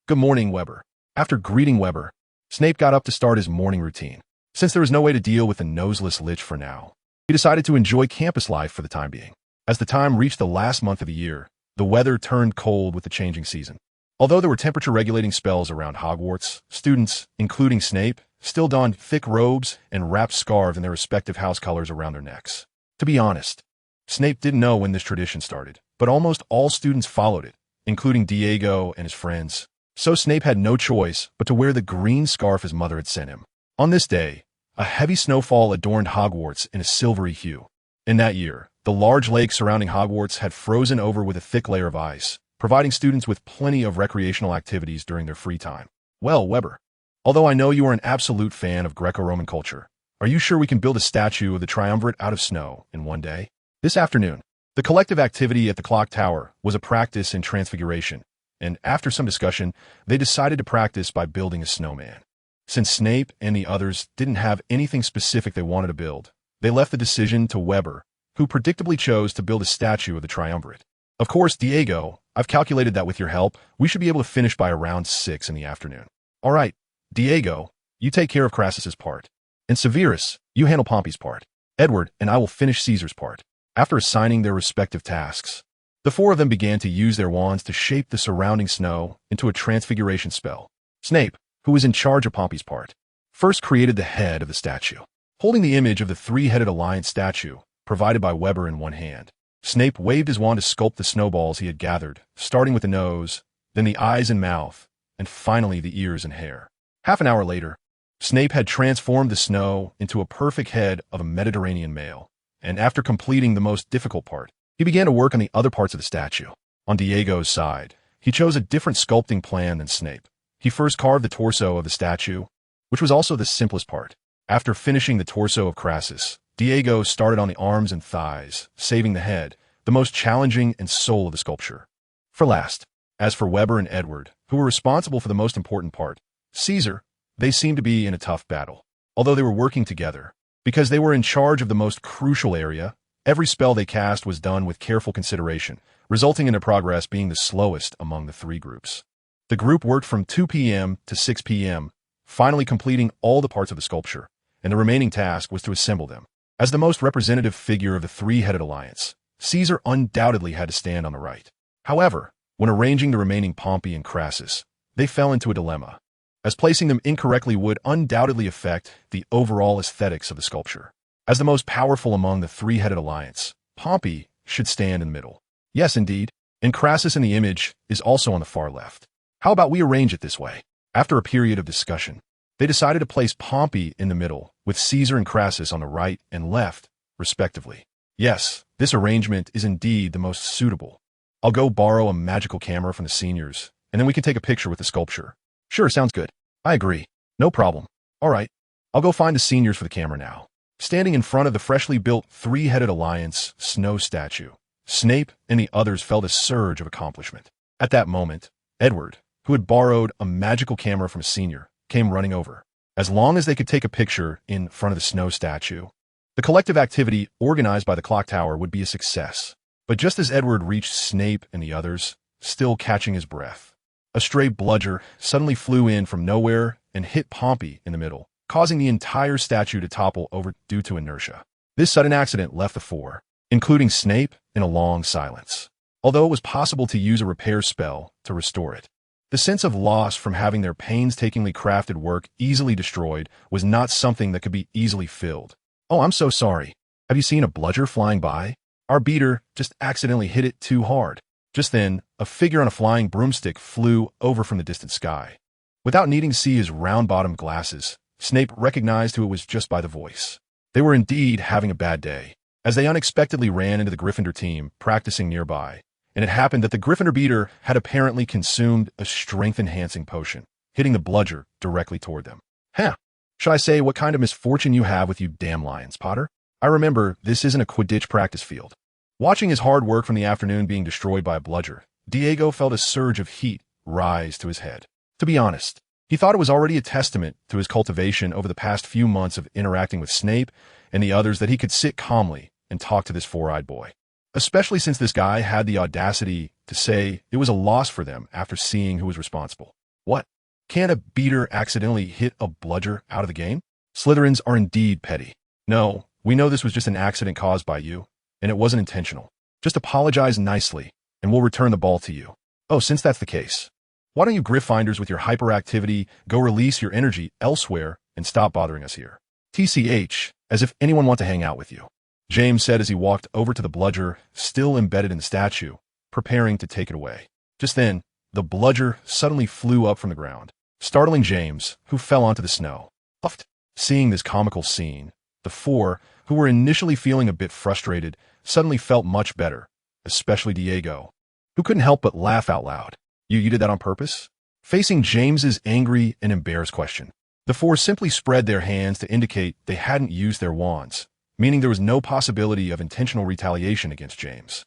Good morning, Weber." After greeting Weber, Snape got up to start his morning routine. Since there was no way to deal with the noseless lich for now, he decided to enjoy campus life for the time being. As the time reached the last month of the year, the weather turned cold with the changing season. Although there were temperature-regulating spells around Hogwarts, students, including Snape, still donned thick robes and wrapped scarves in their respective house colors around their necks. To be honest, Snape didn't know when this tradition started, but almost all students followed it, including Diego and his friends. So Snape had no choice but to wear the green scarf his mother had sent him. On this day, a heavy snowfall adorned Hogwarts in a silvery hue. In that year, the large lake surrounding Hogwarts had frozen over with a thick layer of ice, providing students with plenty of recreational activities during their free time. Well, Weber, although I know you are an absolute fan of Greco-Roman culture, are you sure we can build a statue of the triumvirate out of snow in one day? This afternoon, the collective activity at the clock tower was a practice in transfiguration, and after some discussion, they decided to practice by building a snowman. Since Snape and the others didn't have anything specific they wanted to build, they left the decision to Weber, who predictably chose to build a statue of the triumvirate. Of course, Diego, I've calculated that with your help, we should be able to finish by around 6 in the afternoon. All right, Diego, you take care of Crassus's part. And Severus, you handle Pompey's part. Edward and I will finish Caesar's part. After assigning their respective tasks, the 4 of them began to use their wands to shape the surrounding snow into a transfiguration spell. Snape, who was in charge of Pompey's part, first created the head of the statue. Holding the image of the 3-headed Alliance statue, provided by Weber in one hand, Snape waved his wand to sculpt the snowballs he had gathered, starting with the nose, then the eyes and mouth, and finally the ears and hair. Half an hour later, Snape had transformed the snow into a perfect head of a Mediterranean male, and after completing the most difficult part, he began to work on the other parts of the statue. On Diego's side, he chose a different sculpting plan than Snape. He first carved the torso of the statue, which was also the simplest part. After finishing the torso of Crassus, Diego started on the arms and thighs, saving the head, the most challenging and soul of the sculpture, for last. As for Weber and Edward, who were responsible for the most important part, Caesar, they seemed to be in a tough battle. Although they were working together, because they were in charge of the most crucial area, every spell they cast was done with careful consideration, resulting in their progress being the slowest among the 3 groups. The group worked from 2 p.m. to 6 p.m., finally completing all the parts of the sculpture, and the remaining task was to assemble them. As the most representative figure of the 3-headed alliance, Caesar undoubtedly had to stand on the right. However, when arranging the remaining Pompey and Crassus, they fell into a dilemma, as placing them incorrectly would undoubtedly affect the overall aesthetics of the sculpture. As the most powerful among the 3-headed alliance, Pompey should stand in the middle. Yes, indeed, and Crassus in the image is also on the far left. How about we arrange it this way? After a period of discussion, they decided to place Pompey in the middle, with Caesar and Crassus on the right and left, respectively. Yes, this arrangement is indeed the most suitable. I'll go borrow a magical camera from the seniors, and then we can take a picture with the sculpture. Sure, sounds good. I agree. No problem. All right, I'll go find the seniors for the camera now. Standing in front of the freshly built 3-headed alliance snow statue, Snape and the others felt a surge of accomplishment. At that moment, Edward, who had borrowed a magical camera from a senior, came running over. As long as they could take a picture in front of the snow statue, the collective activity organized by the clock tower would be a success. But just as Edward reached Snape and the others, still catching his breath, a stray bludger suddenly flew in from nowhere and hit Pompey in the middle, causing the entire statue to topple over due to inertia. This sudden accident left the 4, including Snape, in a long silence, although it was possible to use a repair spell to restore it. The sense of loss from having their painstakingly crafted work easily destroyed was not something that could be easily filled. "Oh, I'm so sorry. Have you seen a bludger flying by? Our beater just accidentally hit it too hard. Just then, a figure on a flying broomstick flew over from the distant sky. Without needing to see his round-bottomed glasses, Snape recognized who it was just by the voice. They were indeed having a bad day, as they unexpectedly ran into the Gryffindor team practicing nearby, and it happened that the Gryffindor beater had apparently consumed a strength-enhancing potion, hitting the bludger directly toward them. Huh. Should I say what kind of misfortune you have with you damn lions, Potter? I remember this isn't a Quidditch practice field. Watching his hard work from the afternoon being destroyed by a bludger, Diego felt a surge of heat rise to his head. To be honest, he thought it was already a testament to his cultivation over the past few months of interacting with Snape and the others that he could sit calmly and talk to this four-eyed boy. Especially since this guy had the audacity to say it was a loss for them after seeing who was responsible. What? Can't a beater accidentally hit a bludger out of the game? Slytherins are indeed petty. No, we know this was just an accident caused by you, and it wasn't intentional. Just apologize nicely, and we'll return the ball to you. Oh, since that's the case, why don't you Gryffindors with your hyperactivity go release your energy elsewhere and stop bothering us here? TCH, as if anyone want to hang out with you, James said as he walked over to the bludger still embedded in the statue, preparing to take it away. Just then, the bludger suddenly flew up from the ground, startling James, who fell onto the snow. Puffed. Seeing this comical scene, the four, who were initially feeling a bit frustrated, suddenly felt much better, especially Diego, who couldn't help but laugh out loud. You did that on purpose? Facing James's angry and embarrassed question, the four simply spread their hands to indicate they hadn't used their wands, meaning there was no possibility of intentional retaliation against James.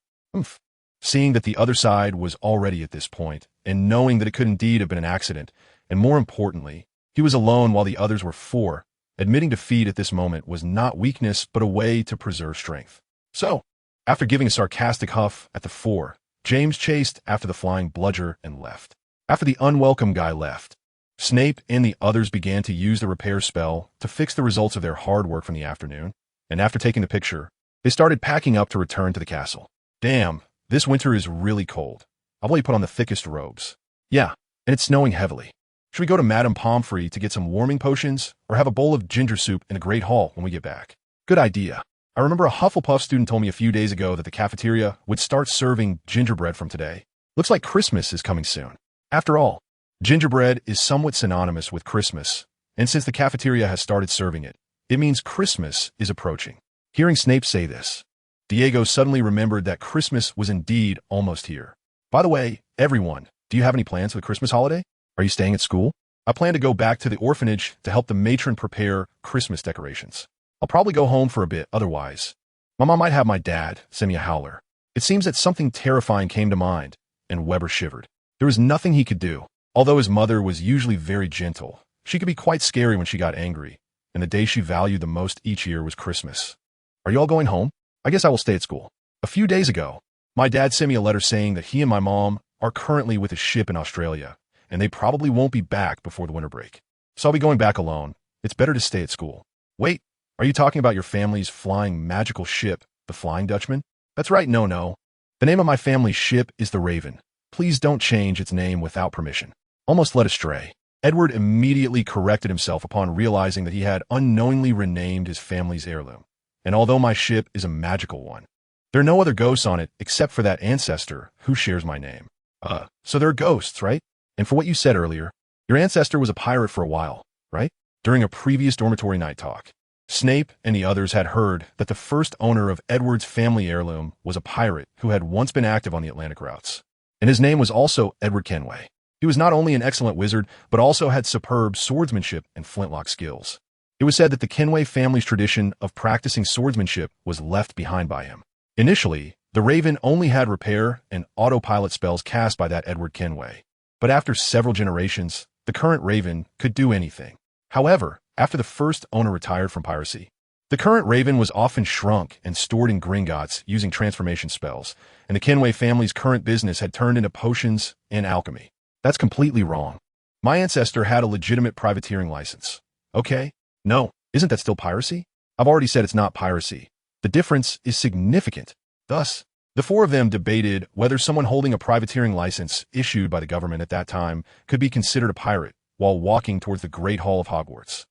Seeing that the other side was already at this point, and knowing that it could indeed have been an accident, and more importantly, he was alone while the others were four, admitting defeat at this moment was not weakness but a way to preserve strength. So, after giving a sarcastic huff at the four, James chased after the flying bludger and left. After the unwelcome guy left, Snape and the others began to use the repair spell to fix the results of their hard work from the afternoon, and after taking the picture, they started packing up to return to the castle. Damn, this winter is really cold. I've only put on the thickest robes. Yeah, and it's snowing heavily. Should we go to Madame Pomfrey to get some warming potions, or have a bowl of ginger soup in the Great Hall when we get back? Good idea. I remember a Hufflepuff student told me a few days ago that the cafeteria would start serving gingerbread from today. Looks like Christmas is coming soon. After all, gingerbread is somewhat synonymous with Christmas, and since the cafeteria has started serving it, it means Christmas is approaching. Hearing Snape say this, Diego suddenly remembered that Christmas was indeed almost here. By the way, everyone, do you have any plans for the Christmas holiday? Are you staying at school? I plan to go back to the orphanage to help the matron prepare Christmas decorations. I'll probably go home for a bit otherwise. My mom might have my dad send me a howler. It seems that something terrifying came to mind, and Weber shivered. There was nothing he could do. Although his mother was usually very gentle, she could be quite scary when she got angry, and the day she valued the most each year was Christmas. Are you all going home? I guess I will stay at school. A few days ago, my dad sent me a letter saying that he and my mom are currently with a ship in Australia, and they probably won't be back before the winter break. So I'll be going back alone. It's better to stay at school. Wait, are you talking about your family's flying magical ship, the Flying Dutchman? That's right, no. The name of my family's ship is the Raven. Please don't change its name without permission. Almost led astray. Edward immediately corrected himself upon realizing that he had unknowingly renamed his family's heirloom. And although my ship is a magical one, there are no other ghosts on it except for that ancestor who shares my name. So there are ghosts, right? And for what you said earlier, your ancestor was a pirate for a while, right? During a previous dormitory night talk, Snape and the others had heard that the first owner of Edward's family heirloom was a pirate who had once been active on the Atlantic routes. And his name was also Edward Kenway. He was not only an excellent wizard, but also had superb swordsmanship and flintlock skills. It was said that the Kenway family's tradition of practicing swordsmanship was left behind by him. Initially, the Raven only had repair and autopilot spells cast by that Edward Kenway. But after several generations, the current Raven could do anything. However, after the first owner retired from piracy, the current Raven was often shrunk and stored in Gringotts using transformation spells, and the Kenway family's current business had turned into potions and alchemy. That's completely wrong. My ancestor had a legitimate privateering license. Okay? No, isn't that still piracy? I've already said it's not piracy. The difference is significant. Thus, the four of them debated whether someone holding a privateering license issued by the government at that time could be considered a pirate while walking towards the Great Hall of Hogwarts.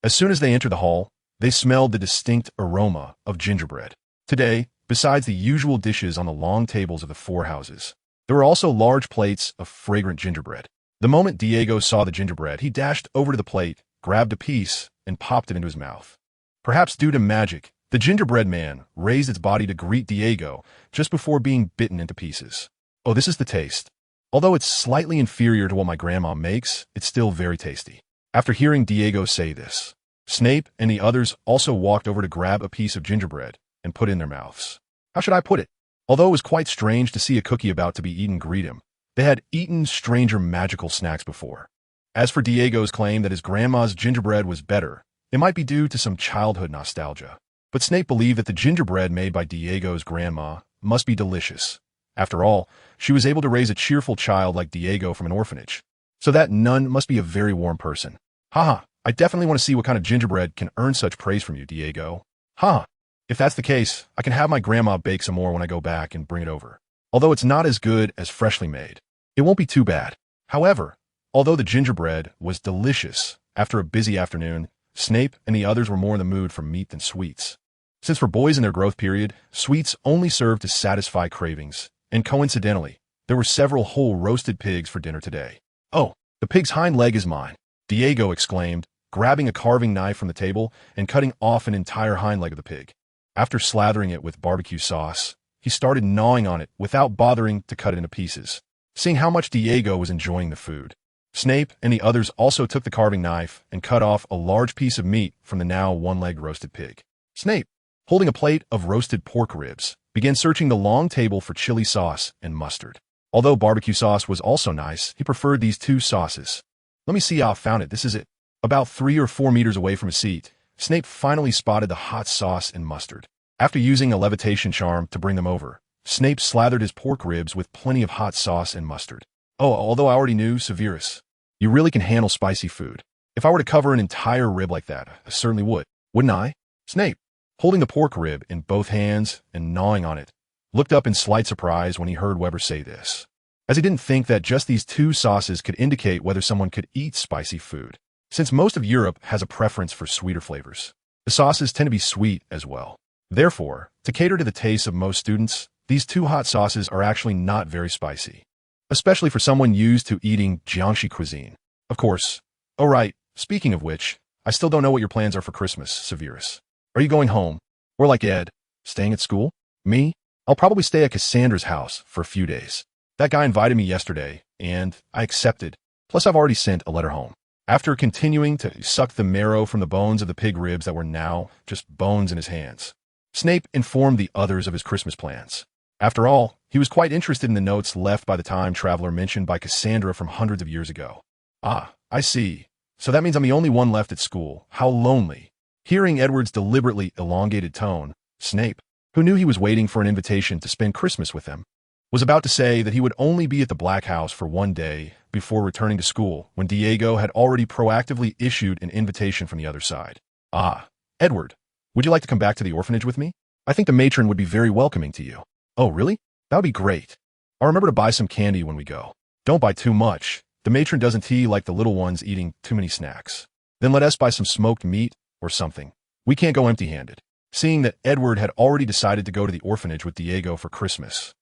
As soon as they entered the hall, They smelled the distinct aroma of gingerbread. Today, besides the usual dishes on the long tables of the four houses, there were also large plates of fragrant gingerbread. The moment Diego saw the gingerbread, he dashed over to the plate, grabbed a piece, and popped it into his mouth. Perhaps due to magic, the gingerbread man raised its body to greet Diego just before being bitten into pieces. Oh, this is the taste. Although it's slightly inferior to what my grandma makes, it's still very tasty. After hearing Diego say this, Snape and the others also walked over to grab a piece of gingerbread and put it in their mouths. How should I put it? Although it was quite strange to see a cookie about to be eaten greet him, they had eaten stranger magical snacks before. As for Diego's claim that his grandma's gingerbread was better, it might be due to some childhood nostalgia. But Snape believed that the gingerbread made by Diego's grandma must be delicious. After all, she was able to raise a cheerful child like Diego from an orphanage. So that nun must be a very warm person. Haha, I definitely want to see what kind of gingerbread can earn such praise from you, Diego. Haha, if that's the case, I can have my grandma bake some more when I go back and bring it over. Although it's not as good as freshly made, it won't be too bad. However, although the gingerbread was delicious, after a busy afternoon, Snape and the others were more in the mood for meat than sweets. Since for boys in their growth period, sweets only served to satisfy cravings, and coincidentally, there were several whole roasted pigs for dinner today. Oh, the pig's hind leg is mine, Diego exclaimed, grabbing a carving knife from the table and cutting off an entire hind leg of the pig. After slathering it with barbecue sauce, he started gnawing on it without bothering to cut it into pieces, seeing how much Diego was enjoying the food. Snape and the others also took the carving knife and cut off a large piece of meat from the now one-legged roasted pig. Snape, holding a plate of roasted pork ribs, began searching the long table for chili sauce and mustard. Although barbecue sauce was also nice, he preferred these two sauces. Let me see how I found it. This is it. About 3 or 4 meters away from his seat, Snape finally spotted the hot sauce and mustard. After using a levitation charm to bring them over, Snape slathered his pork ribs with plenty of hot sauce and mustard. Oh, although I already knew, Severus, you really can handle spicy food. If I were to cover an entire rib like that, I certainly would, wouldn't I? Snape, holding the pork rib in both hands and gnawing on it, looked up in slight surprise when he heard Weber say this, as he didn't think that just these two sauces could indicate whether someone could eat spicy food. Since most of Europe has a preference for sweeter flavors, the sauces tend to be sweet as well. Therefore, to cater to the tastes of most students, these two hot sauces are actually not very spicy, especially for someone used to eating Jiangxi cuisine. Of course. Oh right, speaking of which, I still don't know what your plans are for Christmas, Severus. Are you going home? Or like Ed, staying at school? Me? I'll probably stay at Cassandra's house for a few days. That guy invited me yesterday, and I accepted. Plus I've already sent a letter home. After continuing to suck the marrow from the bones of the pig ribs that were now just bones in his hands, Snape informed the others of his Christmas plans. After all, he was quite interested in the notes left by the time traveler mentioned by Cassandra from hundreds of years ago. Ah, I see. So that means I'm the only one left at school. How lonely. Hearing Edward's deliberately elongated tone, Snape, who knew he was waiting for an invitation to spend Christmas with them, was about to say that he would only be at the Black House for one day before returning to school when Diego had already proactively issued an invitation from the other side. Ah, Edward, would you like to come back to the orphanage with me? I think the matron would be very welcoming to you. Oh, really? That would be great. I'll remember to buy some candy when we go. Don't buy too much. The matron doesn't like the little ones eating too many snacks. Then let us buy some smoked meat or something. We can't go empty-handed. Seeing that Edward had already decided to go to the orphanage with Diego for Christmas,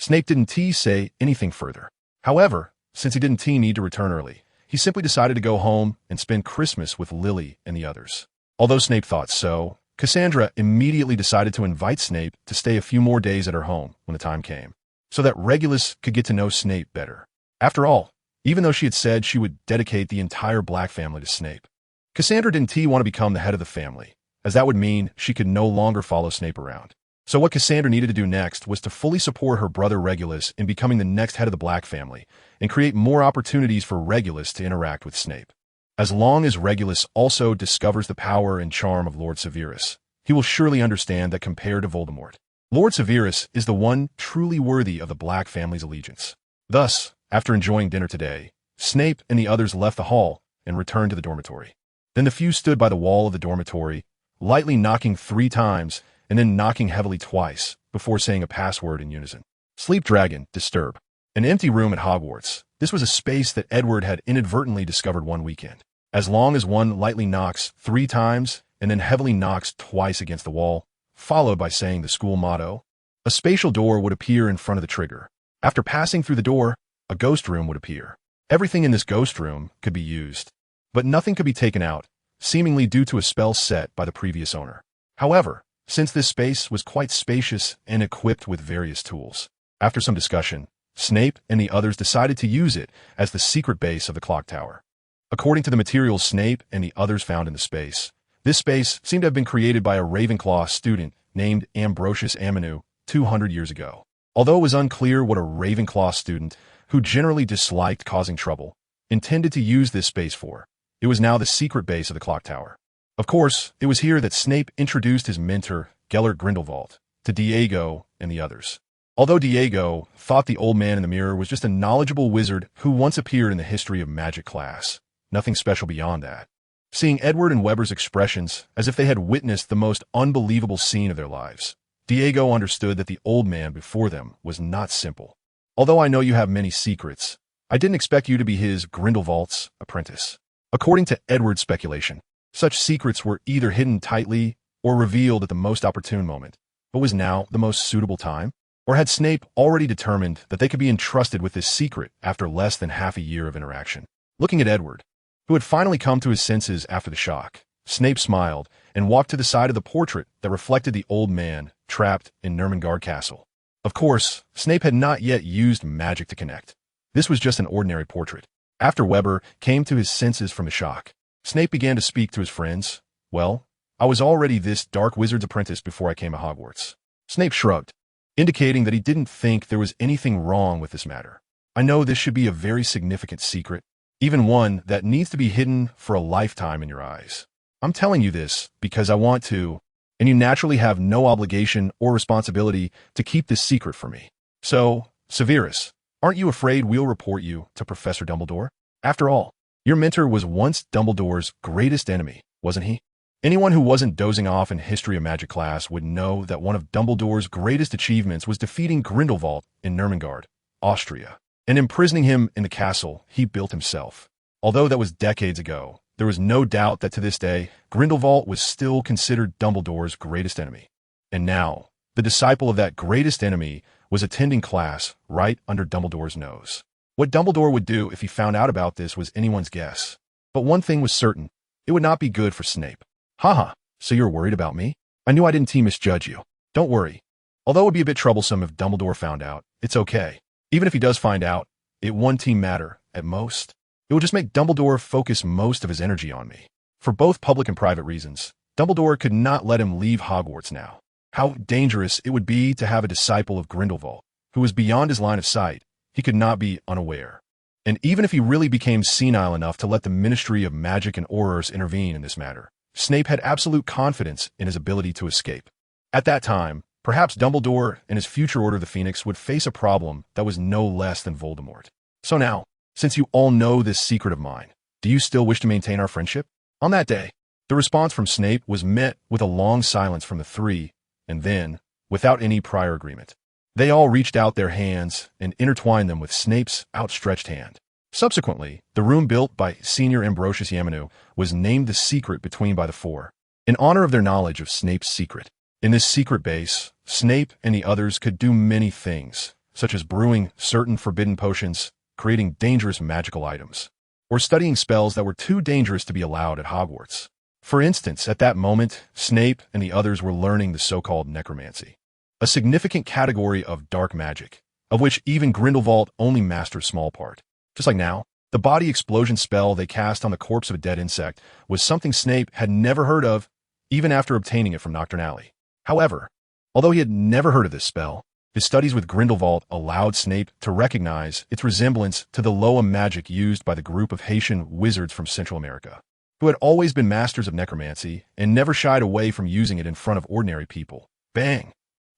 Snape didn't say anything further. However, since he didn't need to return early, he simply decided to go home and spend Christmas with Lily and the others. Although Snape thought so, Cassandra immediately decided to invite Snape to stay a few more days at her home when the time came, so that Regulus could get to know Snape better. After all, even though she had said she would dedicate the entire Black family to Snape, Cassandra didn't want to become the head of the family, as that would mean she could no longer follow Snape around. So what Cassandra needed to do next was to fully support her brother Regulus in becoming the next head of the Black family and create more opportunities for Regulus to interact with Snape. As long as Regulus also discovers the power and charm of Lord Severus, he will surely understand that compared to Voldemort, Lord Severus is the one truly worthy of the Black family's allegiance. Thus, after enjoying dinner today, Snape and the others left the hall and returned to the dormitory. Then the few stood by the wall of the dormitory, lightly knocking 3 times and then knocking heavily twice before saying a password in unison. Sleep Dragon, disturb. An empty room at Hogwarts. This was a space that Edward had inadvertently discovered one weekend. As long as one lightly knocks 3 times, and then heavily knocks twice against the wall, followed by saying the school motto. A spatial door would appear in front of the trigger. After passing through the door, a ghost room would appear. Everything in this ghost room could be used, but nothing could be taken out, seemingly due to a spell set by the previous owner. However, since this space was quite spacious and equipped with various tools, after some discussion, Snape and the others decided to use it as the secret base of the clock tower. According to the materials Snape and the others found in the space, this space seemed to have been created by a Ravenclaw student named Ambrosius Aminu 200 years ago. Although it was unclear what a Ravenclaw student, who generally disliked causing trouble, intended to use this space for, it was now the secret base of the clock tower. Of course, it was here that Snape introduced his mentor, Gellert Grindelwald, to Diagon and the others. Although Diagon thought the old man in the mirror was just a knowledgeable wizard who once appeared in the history of magic class, nothing special beyond that. Seeing Edward and Weber's expressions as if they had witnessed the most unbelievable scene of their lives, Diagon understood that the old man before them was not simple. Although I know you have many secrets, I didn't expect you to be his Grindelwald's apprentice. According to Edward's speculation, such secrets were either hidden tightly or revealed at the most opportune moment, but was now the most suitable time? Or had Snape already determined that they could be entrusted with this secret after less than half a year of interaction? Looking at Edward, who had finally come to his senses after the shock, Snape smiled and walked to the side of the portrait that reflected the old man trapped in Nurmengard Castle. Of course, Snape had not yet used magic to connect. This was just an ordinary portrait. After Weber came to his senses from the shock, Snape began to speak to his friends. Well, I was already this dark wizard's apprentice before I came to Hogwarts. Snape shrugged, indicating that he didn't think there was anything wrong with this matter. I know this should be a very significant secret, even one that needs to be hidden for a lifetime in your eyes. I'm telling you this because I want to, and you naturally have no obligation or responsibility to keep this secret from me. So, Severus, aren't you afraid we'll report you to Professor Dumbledore? After all, your mentor was once Dumbledore's greatest enemy, wasn't he? Anyone who wasn't dozing off in History of Magic class would know that one of Dumbledore's greatest achievements was defeating Grindelwald in Nurmengard, Austria, and imprisoning him in the castle he built himself. Although that was decades ago, there was no doubt that to this day, Grindelwald was still considered Dumbledore's greatest enemy. And now, the disciple of that greatest enemy was attending class right under Dumbledore's nose. What Dumbledore would do if he found out about this was anyone's guess. But one thing was certain, it would not be good for Snape. Haha, so you're worried about me? I knew I didn't misjudge you. Don't worry. Although it would be a bit troublesome if Dumbledore found out, it's okay. Even if he does find out, it won't matter, at most. It will just make Dumbledore focus most of his energy on me. For both public and private reasons, Dumbledore could not let him leave Hogwarts now. How dangerous it would be to have a disciple of Grindelwald, who was beyond his line of sight. He could not be unaware. And even if he really became senile enough to let the Ministry of Magic and Aurors intervene in this matter, Snape had absolute confidence in his ability to escape. At that time, perhaps Dumbledore and his future Order of the Phoenix would face a problem that was no less than Voldemort. So now, since you all know this secret of mine, do you still wish to maintain our friendship? On that day, the response from Snape was met with a long silence from the three, and then, without any prior agreement, they all reached out their hands and intertwined them with Snape's outstretched hand. Subsequently, the room built by Senior Ambrosius Aminu was named the Secret Between by the Four, in honor of their knowledge of Snape's secret. In this secret base, Snape and the others could do many things, such as brewing certain forbidden potions, creating dangerous magical items, or studying spells that were too dangerous to be allowed at Hogwarts. For instance, at that moment, Snape and the others were learning the so-called necromancy, a significant category of dark magic, of which even Grindelwald only mastered a small part. Just like now, the body explosion spell they cast on the corpse of a dead insect was something Snape had never heard of, even after obtaining it from Diagon Alley. However, although he had never heard of this spell, his studies with Grindelwald allowed Snape to recognize its resemblance to the Loa magic used by the group of Haitian wizards from Central America, who had always been masters of necromancy and never shied away from using it in front of ordinary people. Bang!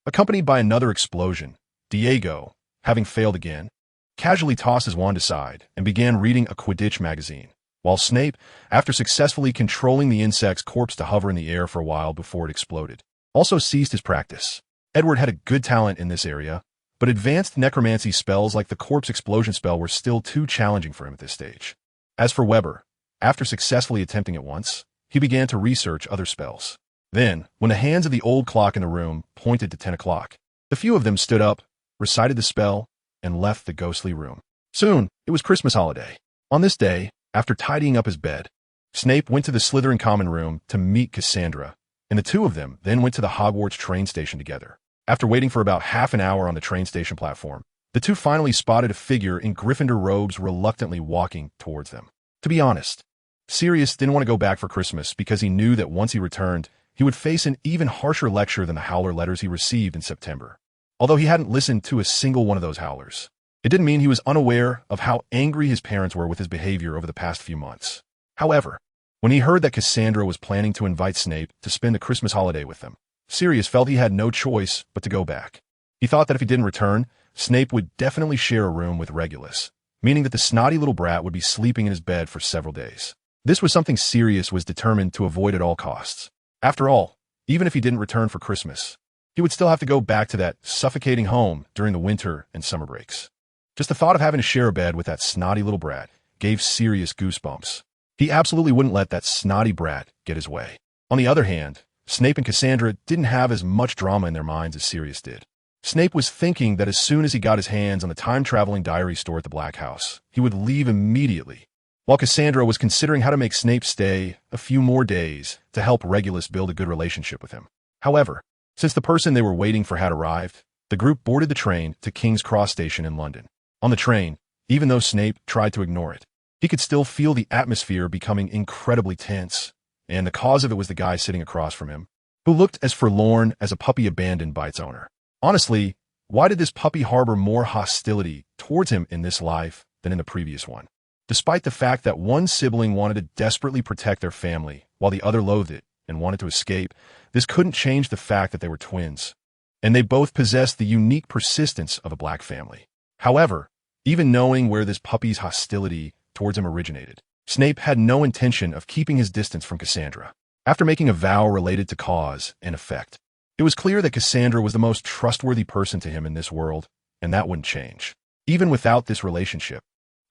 Accompanied by another explosion, Diagon, having failed again, casually tossed his wand aside and began reading a Quidditch magazine, while Snape, after successfully controlling the insect's corpse to hover in the air for a while before it exploded, also ceased his practice. Edward had a good talent in this area, but advanced necromancy spells like the corpse explosion spell were still too challenging for him at this stage. As for Weber, after successfully attempting it once, he began to research other spells. Then, when the hands of the old clock in the room pointed to 10 o'clock, the few of them stood up, recited the spell, and left the ghostly room. Soon, it was Christmas holiday. On this day, after tidying up his bed, Snape went to the Slytherin common room to meet Cassandra, and the two of them then went to the Hogwarts train station together. After waiting for about half an hour on the train station platform, the two finally spotted a figure in Gryffindor robes reluctantly walking towards them. To be honest, Sirius didn't want to go back for Christmas because he knew that once he returned, he would face an even harsher lecture than the Howler letters he received in September. Although he hadn't listened to a single one of those Howlers, it didn't mean he was unaware of how angry his parents were with his behavior over the past few months. However, when he heard that Cassandra was planning to invite Snape to spend the Christmas holiday with them, Sirius felt he had no choice but to go back. He thought that if he didn't return, Snape would definitely share a room with Regulus, meaning that the snotty little brat would be sleeping in his bed for several days. This was something Sirius was determined to avoid at all costs. After all, even if he didn't return for Christmas, he would still have to go back to that suffocating home during the winter and summer breaks. Just the thought of having to share a bed with that snotty little brat gave Sirius goosebumps. He absolutely wouldn't let that snotty brat get his way. On the other hand, Snape and Cassandra didn't have as much drama in their minds as Sirius did. Snape was thinking that as soon as he got his hands on the time-traveling diary store at the Black House, he would leave immediately, while Cassandra was considering how to make Snape stay a few more days to help Regulus build a good relationship with him. However, since the person they were waiting for had arrived, the group boarded the train to King's Cross Station in London. On the train, even though Snape tried to ignore it, he could still feel the atmosphere becoming incredibly tense, and the cause of it was the guy sitting across from him, who looked as forlorn as a puppy abandoned by its owner. Honestly, why did this puppy harbor more hostility towards him in this life than in the previous one? Despite the fact that one sibling wanted to desperately protect their family, while the other loathed it and wanted to escape, this couldn't change the fact that they were twins, and they both possessed the unique persistence of a black family. However, even knowing where this puppy's hostility towards him originated, Snape had no intention of keeping his distance from Cassandra. After making a vow related to cause and effect, it was clear that Cassandra was the most trustworthy person to him in this world, and that wouldn't change. Even without this relationship,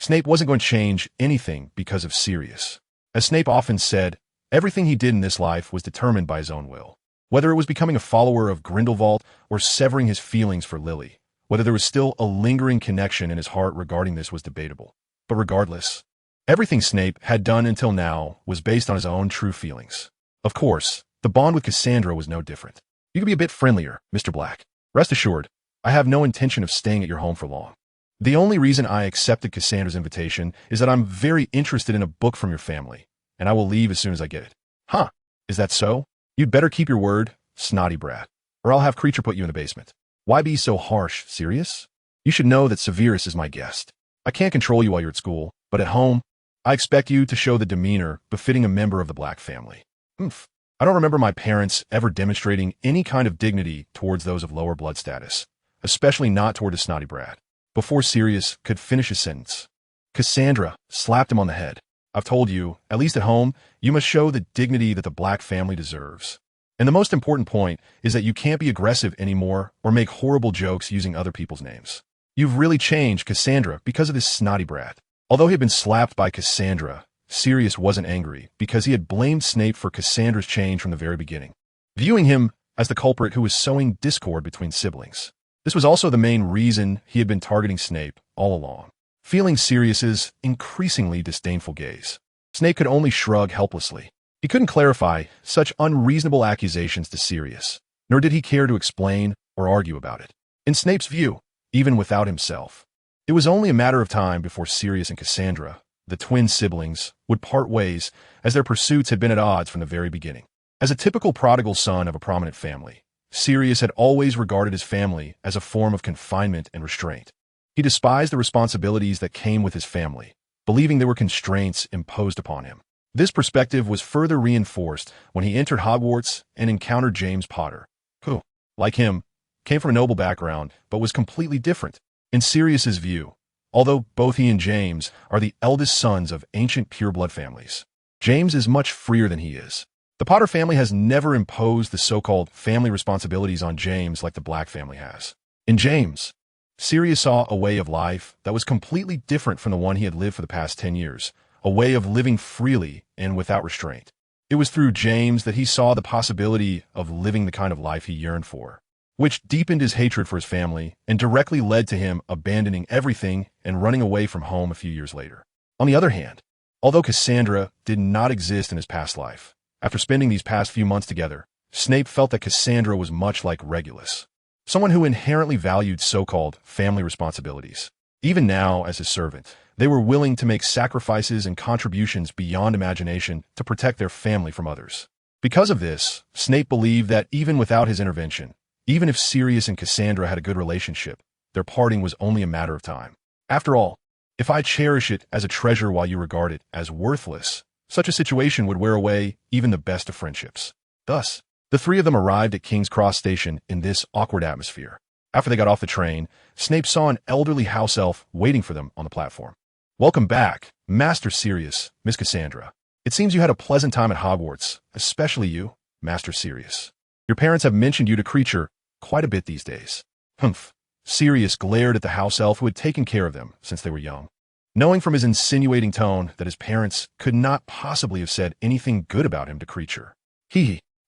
Snape wasn't going to change anything because of Sirius. As Snape often said, everything he did in this life was determined by his own will. Whether it was becoming a follower of Grindelwald or severing his feelings for Lily, whether there was still a lingering connection in his heart regarding this was debatable. But regardless, everything Snape had done until now was based on his own true feelings. Of course, the bond with Cassandra was no different. You could be a bit friendlier, Mr. Black. Rest assured, I have no intention of staying at your home for long. The only reason I accepted Cassandra's invitation is that I'm very interested in a book from your family, and I will leave as soon as I get it. Huh, is that so? You'd better keep your word, snotty brat, or I'll have Creature put you in the basement. Why be so harsh, Sirius? You should know that Severus is my guest. I can't control you while you're at school, but at home, I expect you to show the demeanor befitting a member of the Black family. I don't remember my parents ever demonstrating any kind of dignity towards those of lower blood status, especially not toward a snotty brat. Before Sirius could finish his sentence, Cassandra slapped him on the head. I've told you, at least at home, you must show the dignity that the Black family deserves. And the most important point is that you can't be aggressive anymore or make horrible jokes using other people's names. You've really changed, Cassandra, because of this snotty brat. Although he had been slapped by Cassandra, Sirius wasn't angry because he had blamed Snape for Cassandra's change from the very beginning, viewing him as the culprit who was sowing discord between siblings. This was also the main reason he had been targeting Snape all along. Feeling Sirius's increasingly disdainful gaze, Snape could only shrug helplessly. He couldn't clarify such unreasonable accusations to Sirius, nor did he care to explain or argue about it. In Snape's view, even without himself, it was only a matter of time before Sirius and Cassandra, the twin siblings, would part ways, as their pursuits had been at odds from the very beginning. As a typical prodigal son of a prominent family, Sirius had always regarded his family as a form of confinement and restraint. He despised the responsibilities that came with his family, believing they were constraints imposed upon him. This perspective was further reinforced when he entered Hogwarts and encountered James Potter, who, like him, came from a noble background but was completely different. In Sirius's view, although both he and James are the eldest sons of ancient pureblood families, James is much freer than he is. The Potter family has never imposed the so-called family responsibilities on James like the Black family has. In James, Sirius saw a way of life that was completely different from the one he had lived for the past 10 years, a way of living freely and without restraint. It was through James that he saw the possibility of living the kind of life he yearned for, which deepened his hatred for his family and directly led to him abandoning everything and running away from home a few years later. On the other hand, although Cassandra did not exist in his past life, after spending these past few months together, Snape felt that Cassandra was much like Regulus, someone who inherently valued so-called family responsibilities. Even now, as his servant, they were willing to make sacrifices and contributions beyond imagination to protect their family from others. Because of this, Snape believed that even without his intervention, even if Sirius and Cassandra had a good relationship, their parting was only a matter of time. After all, if I cherish it as a treasure while you regard it as worthless, such a situation would wear away even the best of friendships. Thus, the three of them arrived at King's Cross Station in this awkward atmosphere. After they got off the train, Snape saw an elderly house elf waiting for them on the platform. "Welcome back, Master Sirius, Miss Cassandra. It seems you had a pleasant time at Hogwarts, especially you, Master Sirius. Your parents have mentioned you to Creature quite a bit these days." Humph. Sirius glared at the house elf who had taken care of them since they were young. Knowing from his insinuating tone that his parents could not possibly have said anything good about him to Creature.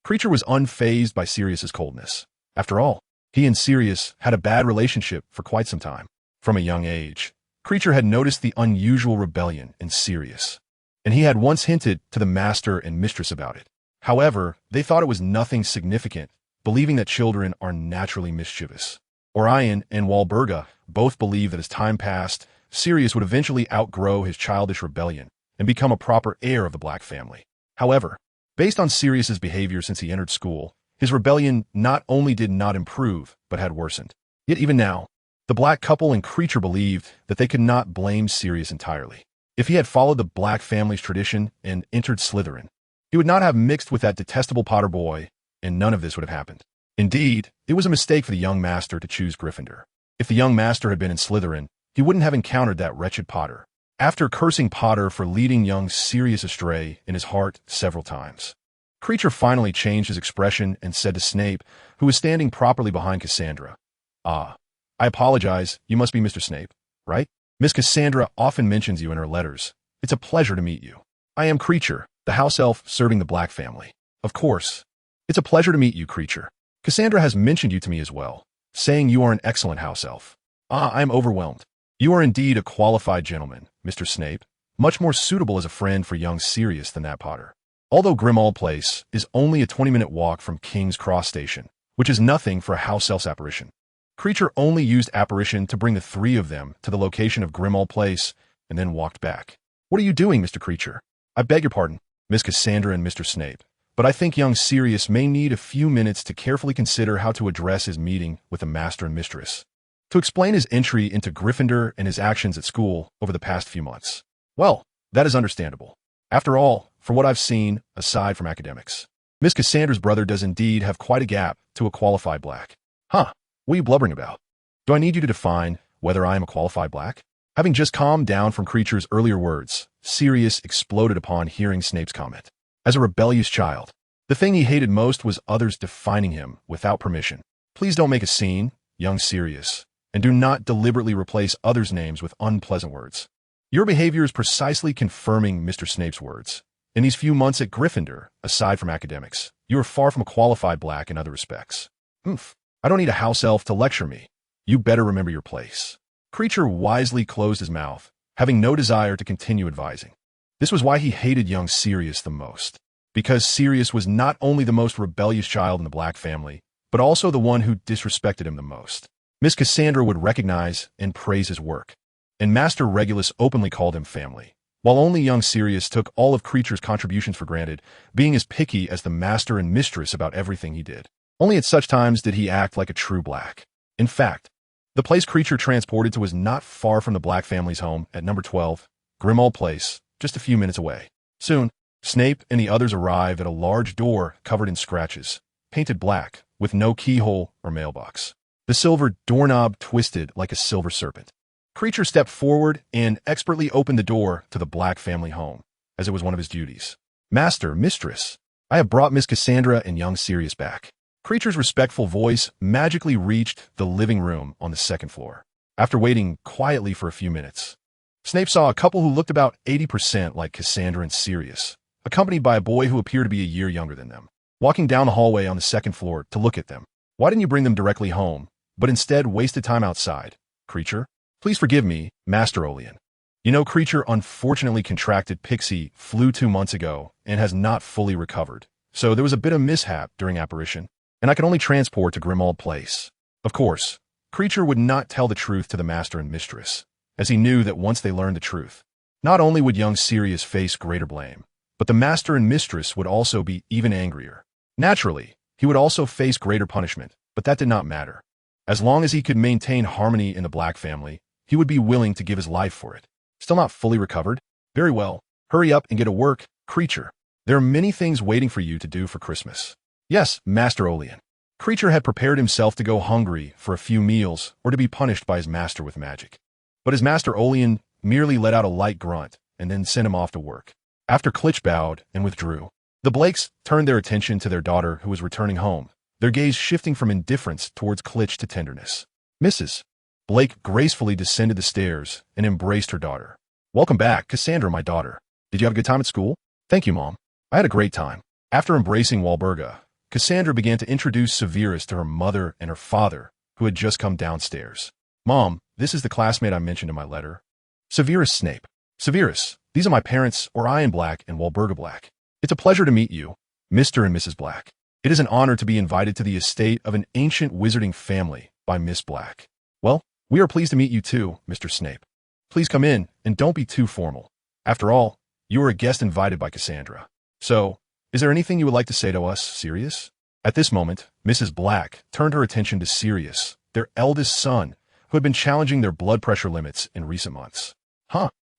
Creature was unfazed by Sirius's coldness. After all, he and Sirius had a bad relationship for quite some time. From a young age, Creature had noticed the unusual rebellion in Sirius, and he had once hinted to the master and mistress about it. However, they thought it was nothing significant, believing that children are naturally mischievous. Orion and Walburga both believed that as time passed, Sirius would eventually outgrow his childish rebellion and become a proper heir of the Black family. However, based on Sirius's behavior since he entered school, his rebellion not only did not improve, but had worsened. Yet even now, the Black couple and Creature believed that they could not blame Sirius entirely. If he had followed the Black family's tradition and entered Slytherin, he would not have mixed with that detestable Potter boy, and none of this would have happened. Indeed, it was a mistake for the young master to choose Gryffindor. If the young master had been in Slytherin, he wouldn't have encountered that wretched Potter. After cursing Potter for leading young Sirius astray in his heart several times, Creature finally changed his expression and said to Snape, who was standing properly behind Cassandra, "Ah, I apologize, you must be Mr. Snape, right? Miss Cassandra often mentions you in her letters. It's a pleasure to meet you. I am Creature, the house elf serving the Black family." "Of course. It's a pleasure to meet you, Creature. Cassandra has mentioned you to me as well, saying you are an excellent house elf." "Ah, I am overwhelmed. You are indeed a qualified gentleman, Mr. Snape, much more suitable as a friend for young Sirius than that Potter. Although Grimmauld Place is only a 20-minute walk from King's Cross Station, which is nothing for a house elf's apparition." Creature only used apparition to bring the three of them to the location of Grimmauld Place and then walked back. "What are you doing, Mr. Creature?" "I beg your pardon, Miss Cassandra and Mr. Snape, but I think young Sirius may need a few minutes to carefully consider how to address his meeting with the master and mistress, to explain his entry into Gryffindor and his actions at school over the past few months." "Well, that is understandable. After all, for what I've seen, aside from academics, Miss Cassandra's brother does indeed have quite a gap to a qualified Black." "Huh, what are you blubbering about? Do I need you to define whether I am a qualified Black?" Having just calmed down from Creature's earlier words, Sirius exploded upon hearing Snape's comment. As a rebellious child, the thing he hated most was others defining him without permission. "Please don't make a scene, young Sirius, and do not deliberately replace others' names with unpleasant words. Your behavior is precisely confirming Mr. Snape's words. In these few months at Gryffindor, aside from academics, you are far from a qualified Black in other respects." "Humph, I don't need a house elf to lecture me. You better remember your place." Creature wisely closed his mouth, having no desire to continue advising. This was why he hated young Sirius the most, because Sirius was not only the most rebellious child in the Black family, but also the one who disrespected him the most. Miss Cassandra would recognize and praise his work, and Master Regulus openly called him family, while only young Sirius took all of Creature's contributions for granted, being as picky as the master and mistress about everything he did. Only at such times did he act like a true Black. In fact, the place Creature transported to was not far from the Black family's home at number 12, Grimmauld Place, just a few minutes away. Soon, Snape and the others arrived at a large door covered in scratches, painted black, with no keyhole or mailbox. The silver doorknob twisted like a silver serpent. Creature stepped forward and expertly opened the door to the Black family home, as it was one of his duties. "Master, mistress, I have brought Miss Cassandra and young Sirius back." Creature's respectful voice magically reached the living room on the second floor. After waiting quietly for a few minutes, Snape saw a couple who looked about 80% like Cassandra and Sirius, accompanied by a boy who appeared to be a year younger than them, walking down the hallway on the second floor to look at them. Why didn't you bring them directly home, but instead wasted time outside? Creature? Please forgive me, Master Olean. You know, Creature unfortunately contracted Pixie flu 2 months ago and has not fully recovered. So there was a bit of mishap during apparition, and I could only transport to Grindelwald Place. Of course, Creature would not tell the truth to the master and mistress, as he knew that once they learned the truth, not only would young Sirius face greater blame, but the master and mistress would also be even angrier. Naturally, he would also face greater punishment, but that did not matter. As long as he could maintain harmony in the Black family, he would be willing to give his life for it. Still not fully recovered? Very well. Hurry up and get to work, Creature. There are many things waiting for you to do for Christmas. Yes, Master Olean. Creature had prepared himself to go hungry for a few meals or to be punished by his master with magic. But his Master Olean merely let out a light grunt and then sent him off to work. After Klitch bowed and withdrew, the Blakes turned their attention to their daughter who was returning home, their gaze shifting from indifference towards Klitch to tenderness. Mrs. Blake gracefully descended the stairs and embraced her daughter. Welcome back, Cassandra, my daughter. Did you have a good time at school? Thank you, Mom. I had a great time. After embracing Walburga, Cassandra began to introduce Severus to her mother and her father, who had just come downstairs. Mom, this is the classmate I mentioned in my letter. Severus Snape. Severus, these are my parents, Orion Black and Walburga Black. It's a pleasure to meet you, Mr. and Mrs. Black. It is an honor to be invited to the estate of an ancient wizarding family by Miss Black. Well, we are pleased to meet you too, Mr. Snape. Please come in and don't be too formal. After all, you are a guest invited by Cassandra. So, is there anything you would like to say to us, Sirius? At this moment, Mrs. Black turned her attention to Sirius, their eldest son, who had been challenging their blood pressure limits in recent months.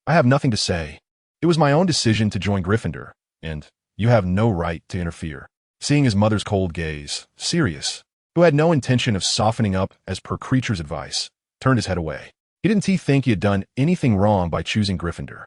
I have nothing to say. It was my own decision to join Gryffindor, and you have no right to interfere. Seeing his mother's cold gaze, Sirius, who had no intention of softening up as per Creature's advice, turned his head away. He didn't think he had done anything wrong by choosing Gryffindor.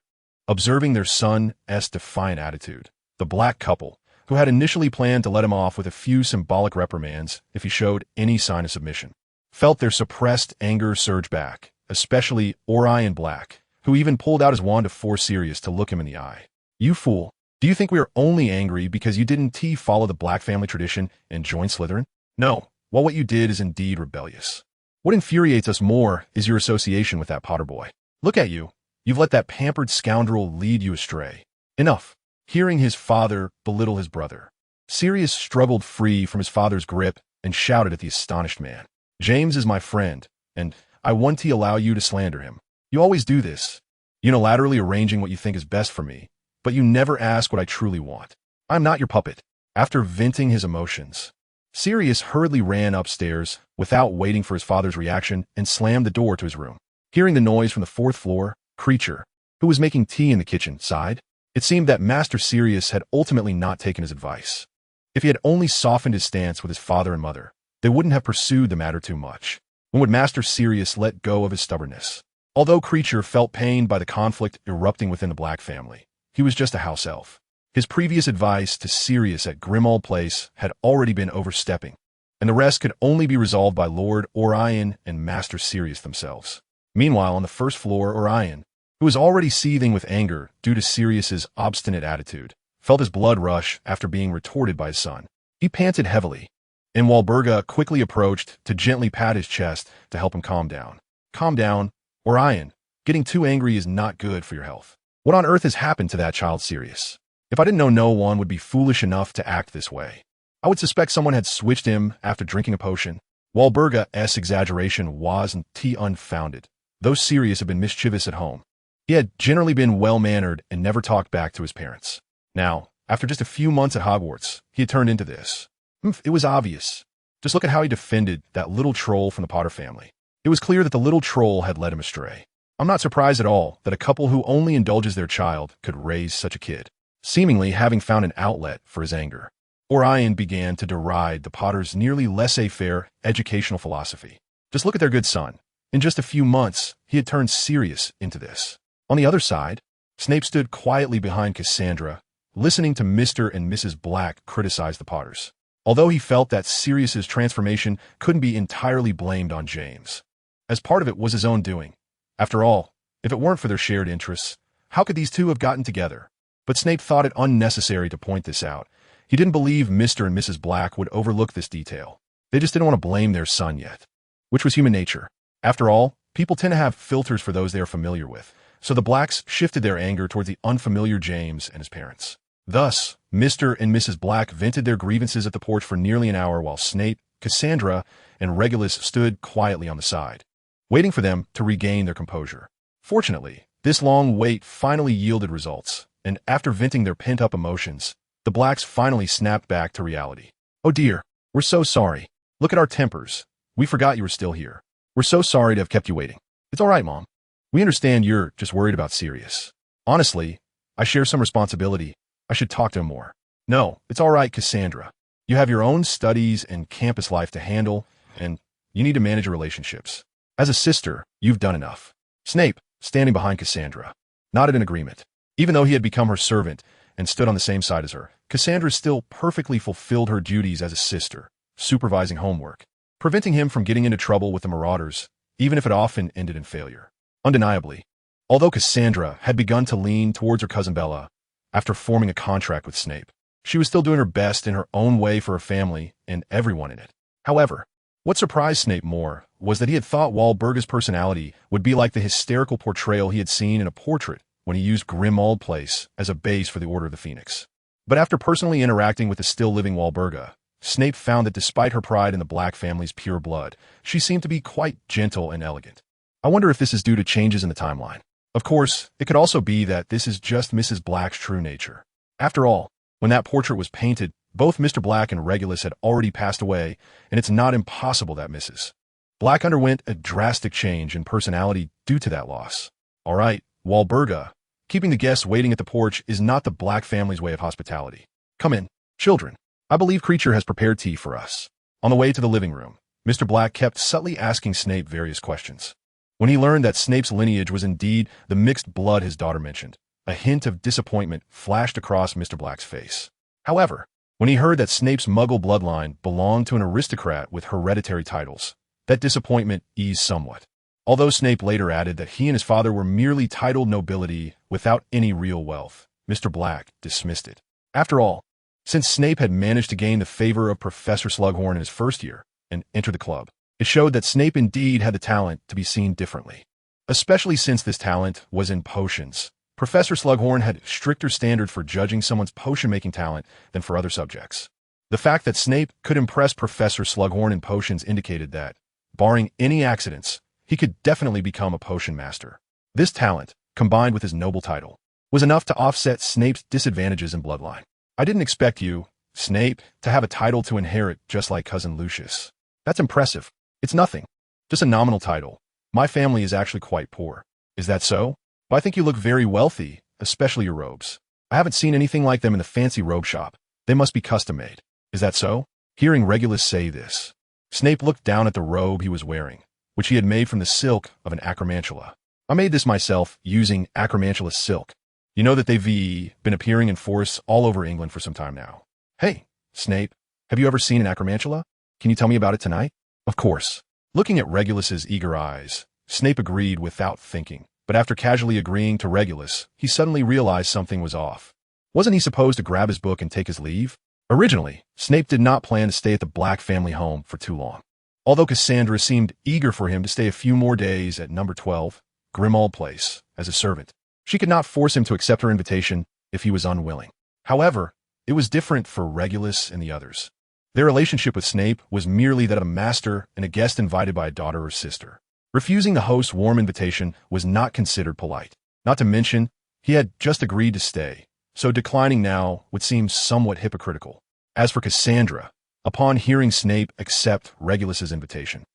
Observing their son's defiant attitude, the Black couple, who had initially planned to let him off with a few symbolic reprimands if he showed any sign of submission, felt their suppressed anger surge back, especially Orion Black, who even pulled out his wand to force Sirius to look him in the eye. You fool. Do you think we are only angry because you didn't follow the Black family tradition and join Slytherin? No. Well, what you did is indeed rebellious. What infuriates us more is your association with that Potter boy. Look at you. You've let that pampered scoundrel lead you astray. Enough. Hearing his father belittle his brother, Sirius struggled free from his father's grip and shouted at the astonished man. James is my friend, and I want to allow you to slander him. You always do this, unilaterally arranging what you think is best for me, but you never ask what I truly want. I'm not your puppet. After venting his emotions, Sirius hurriedly ran upstairs without waiting for his father's reaction and slammed the door to his room. Hearing the noise from the 4th floor, Creature, who was making tea in the kitchen, sighed. It seemed that Master Sirius had ultimately not taken his advice. If he had only softened his stance with his father and mother, they wouldn't have pursued the matter too much. When would Master Sirius let go of his stubbornness? Although Creature felt pained by the conflict erupting within the Black family, he was just a house elf. His previous advice to Sirius at Grindelwald Place had already been overstepping, and the rest could only be resolved by Lord Orion and Master Sirius themselves. Meanwhile, on the 1st floor, Orion, who was already seething with anger due to Sirius's obstinate attitude, felt his blood rush after being retorted by his son. He panted heavily, and Walburga quickly approached to gently pat his chest to help him calm down. Calm down, Orion. Getting too angry is not good for your health. What on earth has happened to that child, Sirius? If I didn't know no one would be foolish enough to act this way, I would suspect someone had switched him after drinking a potion. Walburga's exaggeration wasn't unfounded, though Sirius had been mischievous at home. He had generally been well-mannered and never talked back to his parents. Now, after just a few months at Hogwarts, he had turned into this. It was obvious. Just look at how he defended that little troll from the Potter family. It was clear that the little troll had led him astray. I'm not surprised at all that a couple who only indulges their child could raise such a kid, seemingly having found an outlet for his anger. Orion began to deride the Potters' nearly laissez-faire educational philosophy. Just look at their good son. In just a few months, he had turned Sirius into this. On the other side, Snape stood quietly behind Cassandra, listening to Mr. and Mrs. Black criticize the Potters. Although he felt that Sirius's transformation couldn't be entirely blamed on James, as part of it was his own doing. After all, if it weren't for their shared interests, how could these two have gotten together? But Snape thought it unnecessary to point this out. He didn't believe Mr. and Mrs. Black would overlook this detail. They just didn't want to blame their son yet, which was human nature. After all, people tend to have filters for those they are familiar with, so the Blacks shifted their anger towards the unfamiliar James and his parents. Thus, Mr. and Mrs. Black vented their grievances at the porch for nearly an hour while Snape, Cassandra, and Regulus stood quietly on the side, waiting for them to regain their composure. Fortunately, this long wait finally yielded results, and after venting their pent-up emotions, the Blacks finally snapped back to reality. "Oh dear, we're so sorry. Look at our tempers. We forgot you were still here. We're so sorry to have kept you waiting." "It's all right, Mom. We understand you're just worried about Sirius. Honestly, I share some responsibility. I should talk to him more." "No, it's all right, Cassandra. You have your own studies and campus life to handle, and you need to manage your relationships. As a sister, you've done enough." Snape, standing behind Cassandra, nodded in agreement. Even though he had become her servant and stood on the same side as her, Cassandra still perfectly fulfilled her duties as a sister, supervising homework, preventing him from getting into trouble with the Marauders, even if it often ended in failure. Undeniably, although Cassandra had begun to lean towards her cousin Bella after forming a contract with Snape, she was still doing her best in her own way for her family and everyone in it. However, what surprised Snape more was that he had thought Walburga's personality would be like the hysterical portrayal he had seen in a portrait when he used Grindelwald Place as a base for the Order of the Phoenix. But after personally interacting with the still-living Walburga, Snape found that despite her pride in the Black family's pure blood, she seemed to be quite gentle and elegant. I wonder if this is due to changes in the timeline. Of course, it could also be that this is just Mrs. Black's true nature. After all, when that portrait was painted, both Mr. Black and Regulus had already passed away, and it's not impossible that Mrs. Black underwent a drastic change in personality due to that loss. All right, Walburga, keeping the guests waiting at the porch is not the Black family's way of hospitality. "Come in, children. I believe Creature has prepared tea for us." On the way to the living room, Mr. Black kept subtly asking Snape various questions. When he learned that Snape's lineage was indeed the mixed blood his daughter mentioned, a hint of disappointment flashed across Mr. Black's face. However, when he heard that Snape's Muggle bloodline belonged to an aristocrat with hereditary titles, that disappointment eased somewhat. Although Snape later added that he and his father were merely titled nobility without any real wealth, Mr. Black dismissed it. After all, since Snape had managed to gain the favor of Professor Slughorn in his first year and enter the club, it showed that Snape indeed had the talent to be seen differently. Especially since this talent was in potions. Professor Slughorn had stricter standards for judging someone's potion-making talent than for other subjects. The fact that Snape could impress Professor Slughorn in potions indicated that, barring any accidents, he could definitely become a potion master. This talent, combined with his noble title, was enough to offset Snape's disadvantages in bloodline. "I didn't expect you, Snape, to have a title to inherit just like Cousin Lucius. That's impressive. It's nothing. Just a nominal title. My family is actually quite poor." "Is that so? But I think you look very wealthy, especially your robes. I haven't seen anything like them in the fancy robe shop. They must be custom-made." "Is that so?" Hearing Regulus say this, Snape looked down at the robe he was wearing, which he had made from the silk of an acromantula. "I made this myself using acromantula silk. You know that they've been appearing in forests all over England for some time now." "Hey, Snape, have you ever seen an acromantula? Can you tell me about it tonight?" "Of course." Looking at Regulus's eager eyes, Snape agreed without thinking. But after casually agreeing to Regulus, he suddenly realized something was off. Wasn't he supposed to grab his book and take his leave? Originally, Snape did not plan to stay at the Black family home for too long. Although Cassandra seemed eager for him to stay a few more days at number 12, Grindelwald Place, as a servant, she could not force him to accept her invitation if he was unwilling. However, it was different for Regulus and the others. Their relationship with Snape was merely that of a master and a guest invited by a daughter or sister. Refusing the host's warm invitation was not considered polite. Not to mention, he had just agreed to stay, so declining now would seem somewhat hypocritical. As for Cassandra, upon hearing Snape accept Regulus's invitation,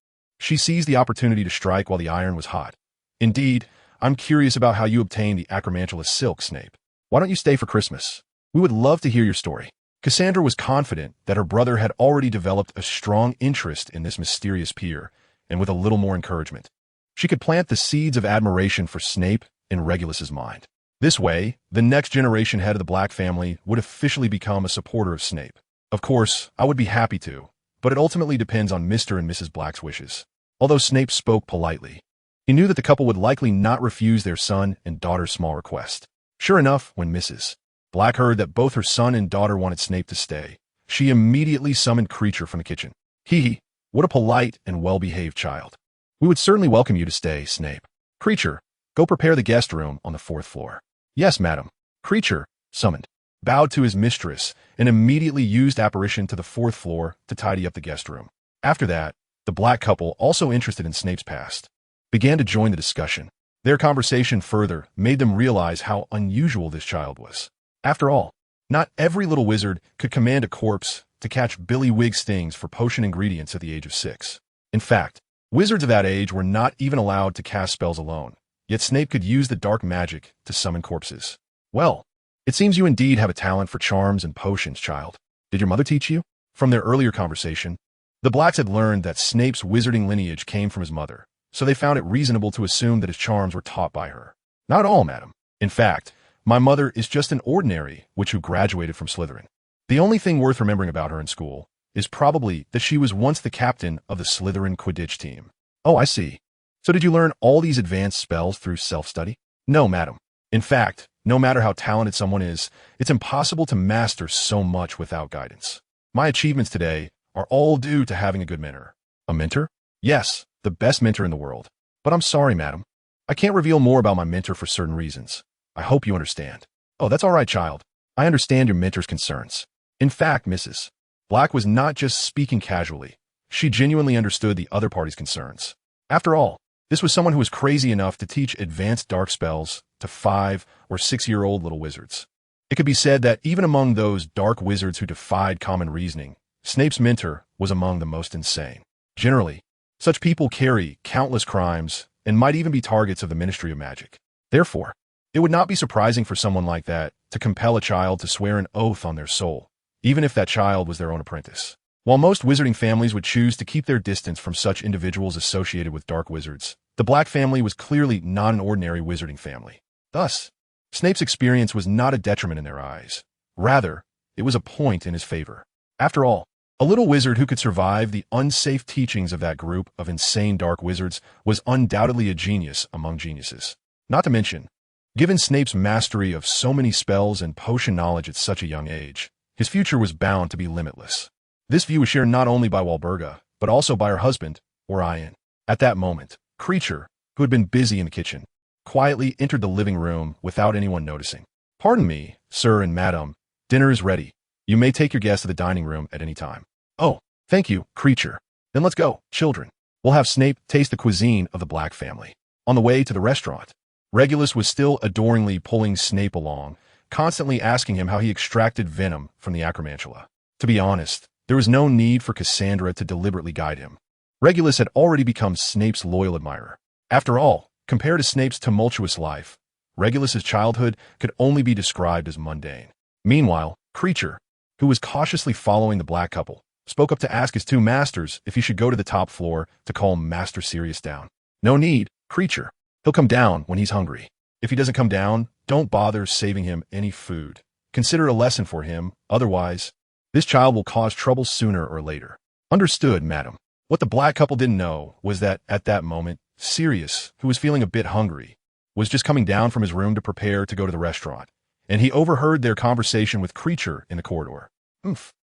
she seized the opportunity to strike while the iron was hot. "Indeed, I'm curious about how you obtained the acromantula silk, Snape. Why don't you stay for Christmas? We would love to hear your story." Cassandra was confident that her brother had already developed a strong interest in this mysterious peer, and with a little more encouragement, she could plant the seeds of admiration for Snape in Regulus's mind. This way, the next generation head of the Black family would officially become a supporter of Snape. "Of course, I would be happy to, but it ultimately depends on Mr. and Mrs. Black's wishes." Although Snape spoke politely, he knew that the couple would likely not refuse their son and daughter's small request. Sure enough, when Mrs. Black heard that both her son and daughter wanted Snape to stay. She immediately summoned Creature from the kitchen. Hee, what a polite and well-behaved child. We would certainly welcome you to stay, Snape. Creature, go prepare the guest room on the 4th floor. Yes, madam. Creature, summoned, bowed to his mistress and immediately used apparition to the 4th floor to tidy up the guest room. After that, the black couple, also interested in Snape's past, began to join the discussion. Their conversation further made them realize how unusual this child was. After all, not every little wizard could command a corpse to catch Billy Wig stings for potion ingredients at the age of 6. In fact, wizards of that age were not even allowed to cast spells alone, yet Snape could use the dark magic to summon corpses. Well, it seems you indeed have a talent for charms and potions, child. Did your mother teach you? From their earlier conversation, the Blacks had learned that Snape's wizarding lineage came from his mother, so they found it reasonable to assume that his charms were taught by her. Not at all, madam. In fact, my mother is just an ordinary witch who graduated from Slytherin. The only thing worth remembering about her in school is probably that she was once the captain of the Slytherin Quidditch team. Oh, I see. So did you learn all these advanced spells through self-study? No, madam. In fact, no matter how talented someone is, it's impossible to master so much without guidance. My achievements today are all due to having a good mentor. A mentor? Yes, the best mentor in the world. But I'm sorry, madam. I can't reveal more about my mentor for certain reasons. I hope you understand. Oh, that's all right, child. I understand your mentor's concerns. In fact, Mrs. Black was not just speaking casually. She genuinely understood the other party's concerns. After all, this was someone who was crazy enough to teach advanced dark spells to 5- or 6-year-old little wizards. It could be said that even among those dark wizards who defied common reasoning, Snape's mentor was among the most insane. Generally, such people carry countless crimes and might even be targets of the Ministry of Magic. Therefore, it would not be surprising for someone like that to compel a child to swear an oath on their soul, even if that child was their own apprentice. While most wizarding families would choose to keep their distance from such individuals associated with dark wizards, the Black family was clearly not an ordinary wizarding family. Thus, Snape's experience was not a detriment in their eyes. Rather, it was a point in his favor. After all, a little wizard who could survive the unsafe teachings of that group of insane dark wizards was undoubtedly a genius among geniuses. Not to mention, given Snape's mastery of so many spells and potion knowledge at such a young age, his future was bound to be limitless. This view was shared not only by Walburga, but also by her husband, Orion. At that moment, Creature, who had been busy in the kitchen, quietly entered the living room without anyone noticing. Pardon me, sir and madam, dinner is ready. You may take your guests to the dining room at any time. Oh, thank you, Creature. Then let's go, children. We'll have Snape taste the cuisine of the Black family. On the way to the restaurant, Regulus was still adoringly pulling Snape along, constantly asking him how he extracted venom from the acromantula. To be honest, there was no need for Cassandra to deliberately guide him. Regulus had already become Snape's loyal admirer. After all, compared to Snape's tumultuous life, Regulus's childhood could only be described as mundane. Meanwhile, Creature, who was cautiously following the Black couple, spoke up to ask his two masters if he should go to the top floor to calm Master Sirius down. No need, Creature. He'll come down when he's hungry. If he doesn't come down, don't bother saving him any food. Consider it a lesson for him, otherwise, this child will cause trouble sooner or later. Understood, madam. What the Black couple didn't know was that, at that moment, Sirius, who was feeling a bit hungry, was just coming down from his room to prepare to go to the restaurant, and he overheard their conversation with Creature in the corridor.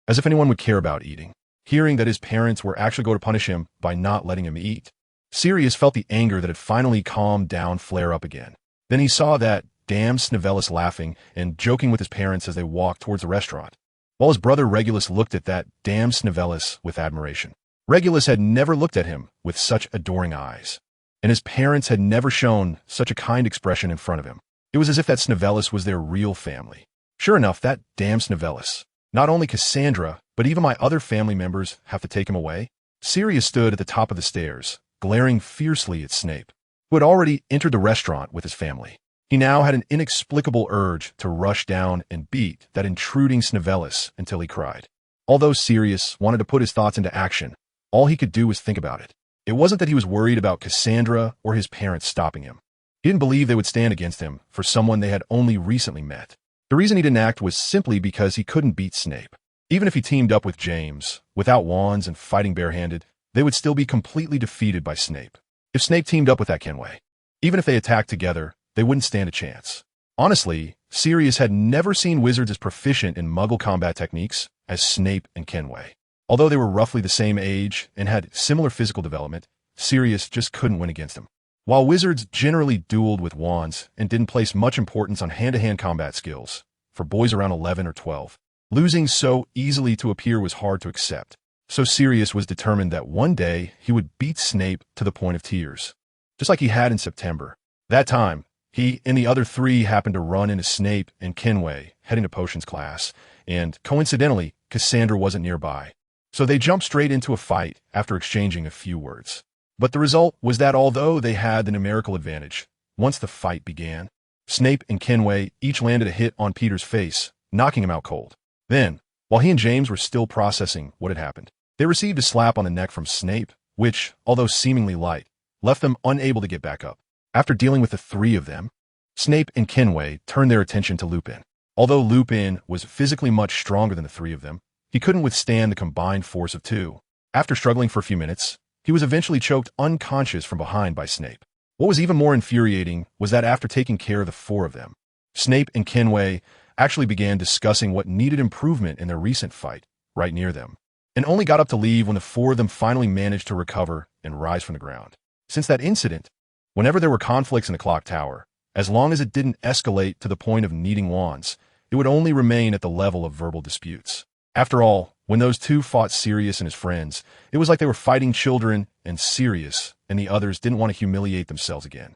As if anyone would care about eating. Hearing that his parents were actually going to punish him by not letting him eat, Sirius felt the anger that had finally calmed down flare up again. Then he saw that damn Snivellus laughing and joking with his parents as they walked towards the restaurant, while his brother Regulus looked at that damn Snivellus with admiration. Regulus had never looked at him with such adoring eyes, and his parents had never shown such a kind expression in front of him. It was as if that Snivellus was their real family. Sure enough, that damn Snivellus. Not only Cassandra, but even my other family members have to take him away. Sirius stood at the top of the stairs, glaring fiercely at Snape, who had already entered the restaurant with his family. He now had an inexplicable urge to rush down and beat that intruding Snivellus until he cried. Although Sirius wanted to put his thoughts into action, all he could do was think about it. It wasn't that he was worried about Cassandra or his parents stopping him. He didn't believe they would stand against him for someone they had only recently met. The reason he didn't act was simply because he couldn't beat Snape. Even if he teamed up with James, without wands and fighting barehanded, they would still be completely defeated by Snape. If Snape teamed up with that Kenway, even if they attacked together, they wouldn't stand a chance. Honestly, Sirius had never seen wizards as proficient in Muggle combat techniques as Snape and Kenway. Although they were roughly the same age and had similar physical development, Sirius just couldn't win against him. While wizards generally dueled with wands and didn't place much importance on hand-to-hand combat skills, for boys around 11 or 12, losing so easily to appear was hard to accept. So Sirius was determined that one day he would beat Snape to the point of tears, just like he had in September. That time, he and the other three happened to run into Snape and Kenway heading to potions class, and coincidentally, Cassandra wasn't nearby. So they jumped straight into a fight after exchanging a few words. But the result was that although they had the numerical advantage, once the fight began, Snape and Kenway each landed a hit on Peter's face, knocking him out cold. Then, while he and James were still processing what had happened, they received a slap on the neck from Snape, which, although seemingly light, left them unable to get back up. After dealing with the three of them, Snape and Kenway turned their attention to Lupin. Although Lupin was physically much stronger than the three of them, he couldn't withstand the combined force of two. After struggling for a few minutes, he was eventually choked unconscious from behind by Snape. What was even more infuriating was that after taking care of the four of them, Snape and Kenway actually began discussing what needed improvement in their recent fight, right near them, and only got up to leave when the four of them finally managed to recover and rise from the ground. Since that incident, whenever there were conflicts in the clock tower, as long as it didn't escalate to the point of needing wands, it would only remain at the level of verbal disputes. After all, when those two fought Sirius and his friends, it was like they were fighting children, and Sirius and the others didn't want to humiliate themselves again.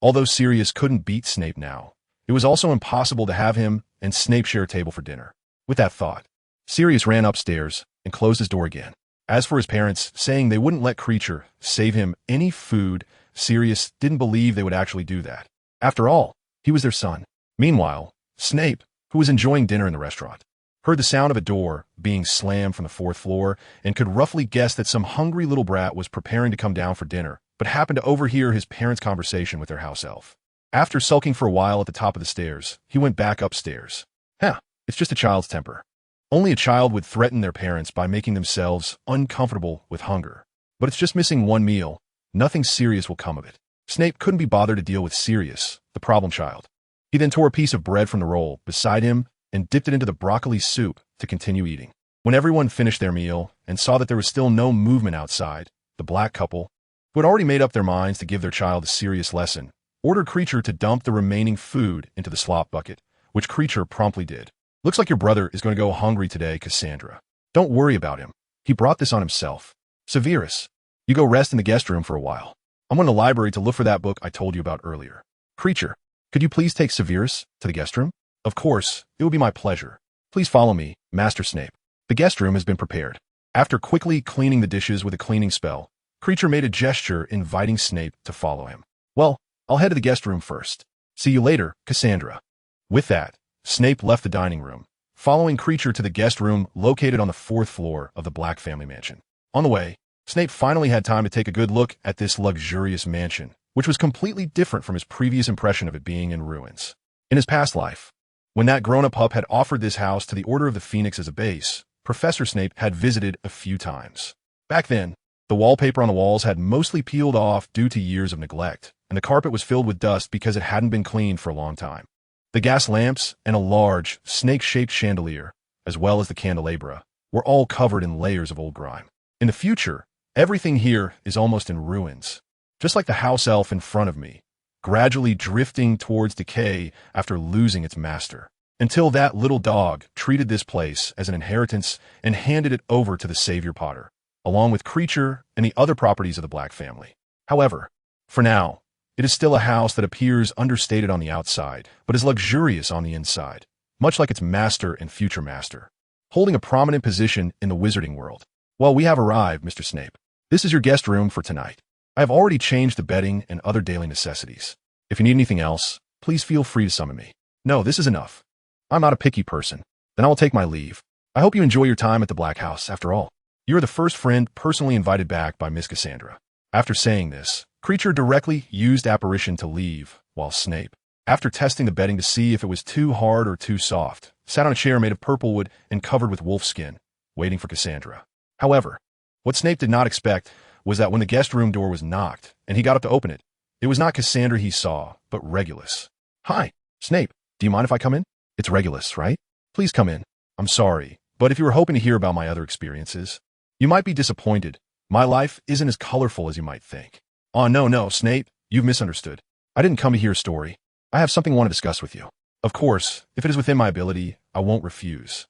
Although Sirius couldn't beat Snape now, it was also impossible to have him and Snape share a table for dinner. With that thought, Sirius ran upstairs and closed his door again. As for his parents, saying they wouldn't let Kreacher save him any food, Sirius didn't believe they would actually do that. After all, he was their son. Meanwhile, Snape, who was enjoying dinner in the restaurant, heard the sound of a door being slammed from the fourth floor and could roughly guess that some hungry little brat was preparing to come down for dinner, but happened to overhear his parents' conversation with their house elf. After sulking for a while at the top of the stairs, he went back upstairs. It's just a child's temper. Only a child would threaten their parents by making themselves uncomfortable with hunger. But it's just missing one meal. Nothing serious will come of it. Snape couldn't be bothered to deal with Sirius, the problem child. He then tore a piece of bread from the roll beside him and dipped it into the broccoli soup to continue eating. When everyone finished their meal and saw that there was still no movement outside, the black couple, who had already made up their minds to give their child a serious lesson, ordered Kreacher to dump the remaining food into the slop bucket, which Kreacher promptly did. Looks like your brother is going to go hungry today, Cassandra. Don't worry about him. He brought this on himself. Severus, you go rest in the guest room for a while. I'm going to the library to look for that book I told you about earlier. Kreacher, could you please take Severus to the guest room? Of course, it will be my pleasure. Please follow me, Master Snape. The guest room has been prepared. After quickly cleaning the dishes with a cleaning spell, Kreacher made a gesture inviting Snape to follow him. Well, I'll head to the guest room first. See you later, Cassandra. With that, Snape left the dining room, following Kreacher to the guest room located on the fourth floor of the Black family mansion. On the way, Snape finally had time to take a good look at this luxurious mansion, which was completely different from his previous impression of it being in ruins. In his past life, when that grown-up pup had offered this house to the Order of the Phoenix as a base, Professor Snape had visited a few times. Back then, the wallpaper on the walls had mostly peeled off due to years of neglect, and the carpet was filled with dust because it hadn't been cleaned for a long time. The gas lamps and a large, snake-shaped chandelier, as well as the candelabra, were all covered in layers of old grime. In the future, everything here is almost in ruins, just like the house elf in front of me, gradually drifting towards decay after losing its master, until that little dog treated this place as an inheritance and handed it over to the Savior Potter, along with Kreacher and the other properties of the Black family. However, for now, it is still a house that appears understated on the outside, but is luxurious on the inside, much like its master and future master, holding a prominent position in the wizarding world. Well, we have arrived, Mr. Snape. This is your guest room for tonight. I have already changed the bedding and other daily necessities. If you need anything else, please feel free to summon me. No, this is enough. I'm not a picky person. Then I will take my leave. I hope you enjoy your time at the Black House, after all. You are the first friend personally invited back by Miss Cassandra. After saying this, Kreacher directly used apparition to leave, while Snape, after testing the bedding to see if it was too hard or too soft, sat on a chair made of purple wood and covered with wolf skin, waiting for Cassandra. However, what Snape did not expect was that when the guest room door was knocked and he got up to open it, it was not Cassandra he saw, but Regulus. Hi, Snape, do you mind if I come in? It's Regulus, right? Please come in. I'm sorry, but if you were hoping to hear about my other experiences, you might be disappointed. My life isn't as colorful as you might think. Oh, no, Snape, you've misunderstood. I didn't come to hear a story. I have something I want to discuss with you. Of course, if it is within my ability, I won't refuse.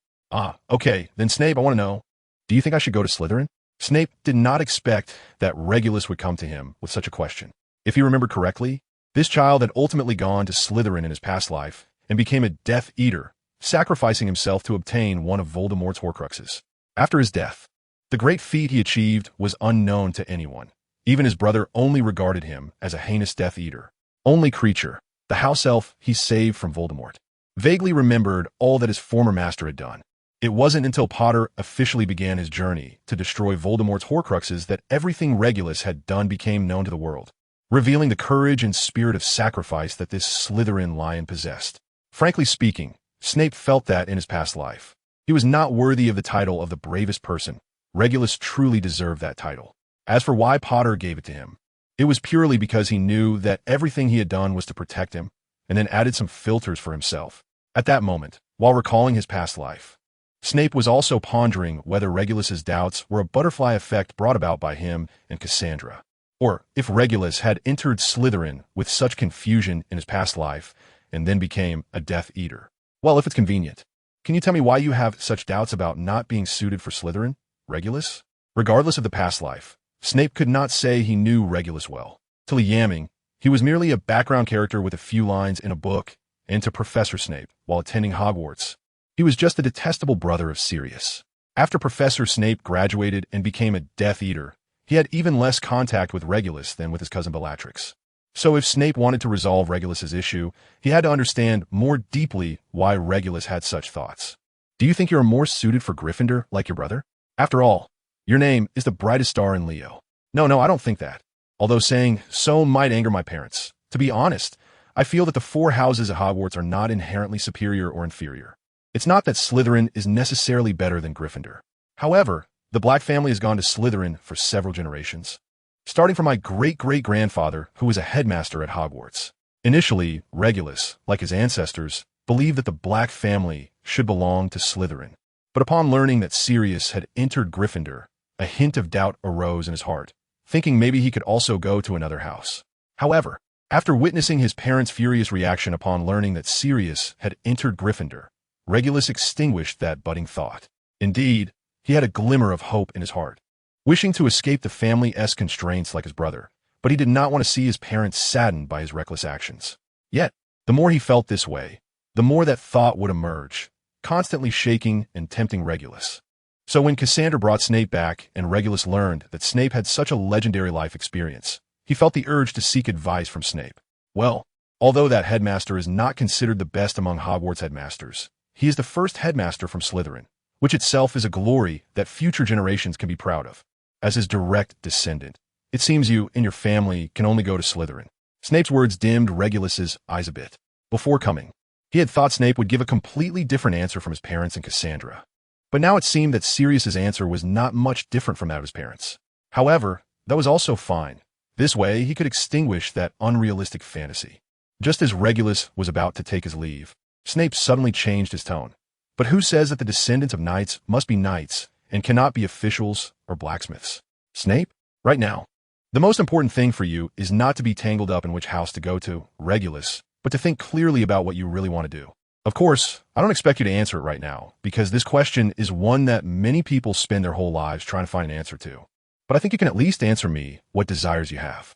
Okay, then Snape, I want to know, do you think I should go to Slytherin? Snape did not expect that Regulus would come to him with such a question. If he remembered correctly, this child had ultimately gone to Slytherin in his past life and became a Death Eater, sacrificing himself to obtain one of Voldemort's Horcruxes. After his death, the great feat he achieved was unknown to anyone. Even his brother only regarded him as a heinous Death Eater. Only creature, the house elf he saved from Voldemort, vaguely remembered all that his former master had done. It wasn't until Potter officially began his journey to destroy Voldemort's Horcruxes that everything Regulus had done became known to the world, revealing the courage and spirit of sacrifice that this Slytherin lion possessed. Frankly speaking, Snape felt that in his past life. He was not worthy of the title of the bravest person. Regulus truly deserved that title. As for why Potter gave it to him, it was purely because he knew that everything he had done was to protect him, and then added some filters for himself. At that moment, while recalling his past life, Snape was also pondering whether Regulus's doubts were a butterfly effect brought about by him and Cassandra, or if Regulus had entered Slytherin with such confusion in his past life and then became a Death Eater. Well, if it's convenient, can you tell me why you have such doubts about not being suited for Slytherin, Regulus? Regardless of the past life, Snape could not say he knew Regulus well. To Yamming, he was merely a background character with a few lines in a book, and to Professor Snape, while attending Hogwarts, he was just a detestable brother of Sirius. After Professor Snape graduated and became a Death Eater, he had even less contact with Regulus than with his cousin Bellatrix. So if Snape wanted to resolve Regulus's issue, he had to understand more deeply why Regulus had such thoughts. Do you think you're more suited for Gryffindor like your brother? After all, your name is the brightest star in Leo. No, I don't think that. Although saying so might anger my parents. To be honest, I feel that the four houses at Hogwarts are not inherently superior or inferior. It's not that Slytherin is necessarily better than Gryffindor. However, the Black family has gone to Slytherin for several generations, starting from my great-great-grandfather, who was a headmaster at Hogwarts. Initially, Regulus, like his ancestors, believed that the Black family should belong to Slytherin. But upon learning that Sirius had entered Gryffindor, a hint of doubt arose in his heart, thinking maybe he could also go to another house. However, after witnessing his parents' furious reaction upon learning that Sirius had entered Gryffindor, Regulus extinguished that budding thought. Indeed, he had a glimmer of hope in his heart, wishing to escape the family-esque constraints like his brother, but he did not want to see his parents saddened by his reckless actions. Yet, the more he felt this way, the more that thought would emerge, constantly shaking and tempting Regulus. So when Cassandra brought Snape back and Regulus learned that Snape had such a legendary life experience, he felt the urge to seek advice from Snape. Well, although that headmaster is not considered the best among Hogwarts headmasters, he is the first headmaster from Slytherin, which itself is a glory that future generations can be proud of. As his direct descendant, it seems you and your family can only go to Slytherin. Snape's words dimmed Regulus's eyes a bit. Before coming, he had thought Snape would give a completely different answer from his parents and Cassandra. But now it seemed that Sirius's answer was not much different from that of his parents. However, that was also fine. This way, he could extinguish that unrealistic fantasy. Just as Regulus was about to take his leave, Snape suddenly changed his tone. But who says that the descendants of knights must be knights and cannot be officials or blacksmiths? Snape, right now, the most important thing for you is not to be tangled up in which house to go to, Regulus, but to think clearly about what you really want to do. Of course, I don't expect you to answer it right now, because this question is one that many people spend their whole lives trying to find an answer to. But I think you can at least answer me what desires you have.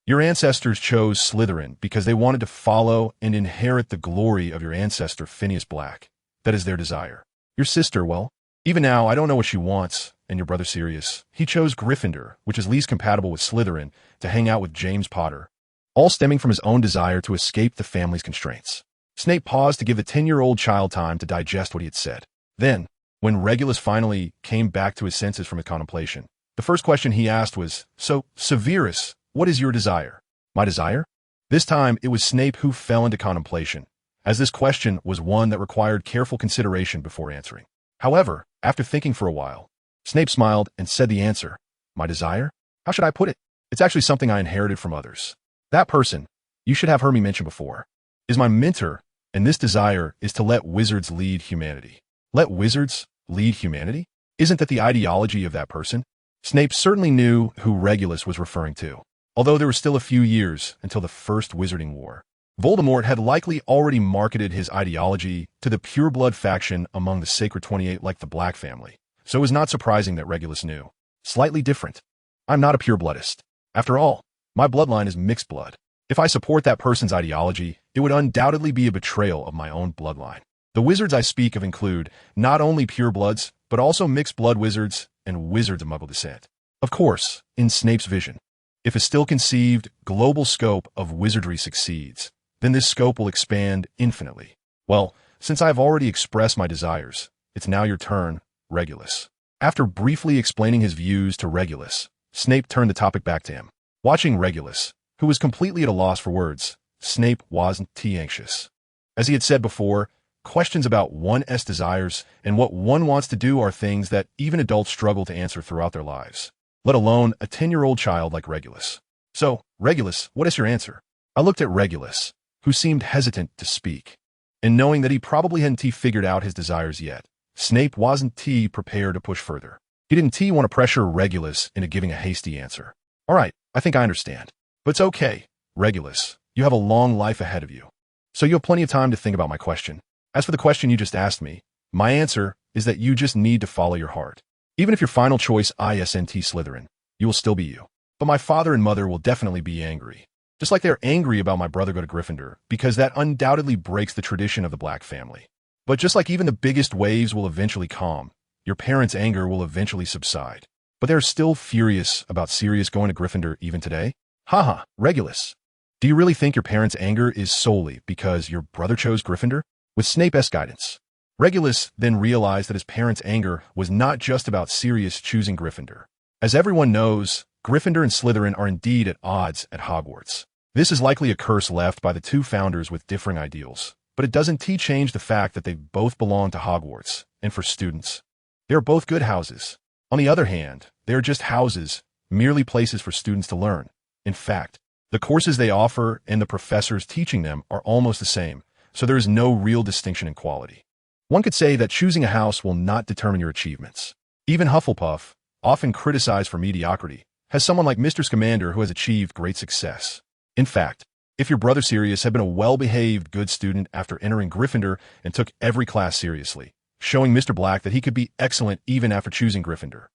Your ancestors chose Slytherin because they wanted to follow and inherit the glory of your ancestor Phineas Black. That is their desire. Your sister, well, even now I don't know what she wants, and your brother Sirius, he chose Gryffindor, which is least compatible with Slytherin, to hang out with James Potter, all stemming from his own desire to escape the family's constraints. Snape paused to give the 10-year-old child time to digest what he had said. Then, when Regulus finally came back to his senses from his contemplation, the first question he asked was, "So, Severus, what is your desire?" My desire? This time, it was Snape who fell into contemplation, as this question was one that required careful consideration before answering. However, after thinking for a while, Snape smiled and said the answer. My desire? How should I put it? It's actually something I inherited from others. That person, you should have heard me mention before, is my mentor, and this desire is to let wizards lead humanity. Let wizards lead humanity? Isn't that the ideology of that person? Snape certainly knew who Regulus was referring to, although there were still a few years until the First Wizarding War. Voldemort had likely already marketed his ideology to the pureblood faction among the Sacred 28 like the Black family, so it was not surprising that Regulus knew. Slightly different. I'm not a purebloodist. After all, my bloodline is mixed blood. If I support that person's ideology, it would undoubtedly be a betrayal of my own bloodline. The wizards I speak of include not only purebloods, but also mixed blood wizards and wizards of Muggle descent. Of course, in Snape's vision, if a still-conceived, global scope of wizardry succeeds, then this scope will expand infinitely. Well, since I have already expressed my desires, it's now your turn, Regulus. After briefly explaining his views to Regulus, Snape turned the topic back to him. Watching Regulus, who was completely at a loss for words, Snape wasn't too anxious. As he had said before, questions about one's desires and what one wants to do are things that even adults struggle to answer throughout their lives, let alone a 10-year-old child like Regulus. So, Regulus, what is your answer? I looked at Regulus, who seemed hesitant to speak, and knowing that he probably hadn't figured out his desires yet, Snape wasn't prepared to push further. He didn't want to pressure Regulus into giving a hasty answer. All right, I think I understand. But it's okay, Regulus. You have a long life ahead of you, so you have plenty of time to think about my question. As for the question you just asked me, my answer is that you just need to follow your heart. Even if your final choice isn't Slytherin, you will still be you. But my father and mother will definitely be angry. Just like they're angry about my brother go to Gryffindor, because that undoubtedly breaks the tradition of the Black family. But just like even the biggest waves will eventually calm, your parents' anger will eventually subside. But they're still furious about Sirius going to Gryffindor even today? Haha, Regulus. Do you really think your parents' anger is solely because your brother chose Gryffindor? With Snape's guidance, Regulus then realized that his parents' anger was not just about Sirius choosing Gryffindor. As everyone knows, Gryffindor and Slytherin are indeed at odds at Hogwarts. This is likely a curse left by the two founders with differing ideals, but it doesn't change the fact that they both belong to Hogwarts, and for students, they are both good houses. On the other hand, they are just houses, merely places for students to learn. In fact, the courses they offer and the professors teaching them are almost the same, so there is no real distinction in quality. One could say that choosing a house will not determine your achievements. Even Hufflepuff, often criticized for mediocrity, has someone like Mr. Scamander who has achieved great success. In fact, if your brother Sirius had been a well-behaved, good student after entering Gryffindor and took every class seriously, showing Mr. Black that he could be excellent even after choosing Gryffindor,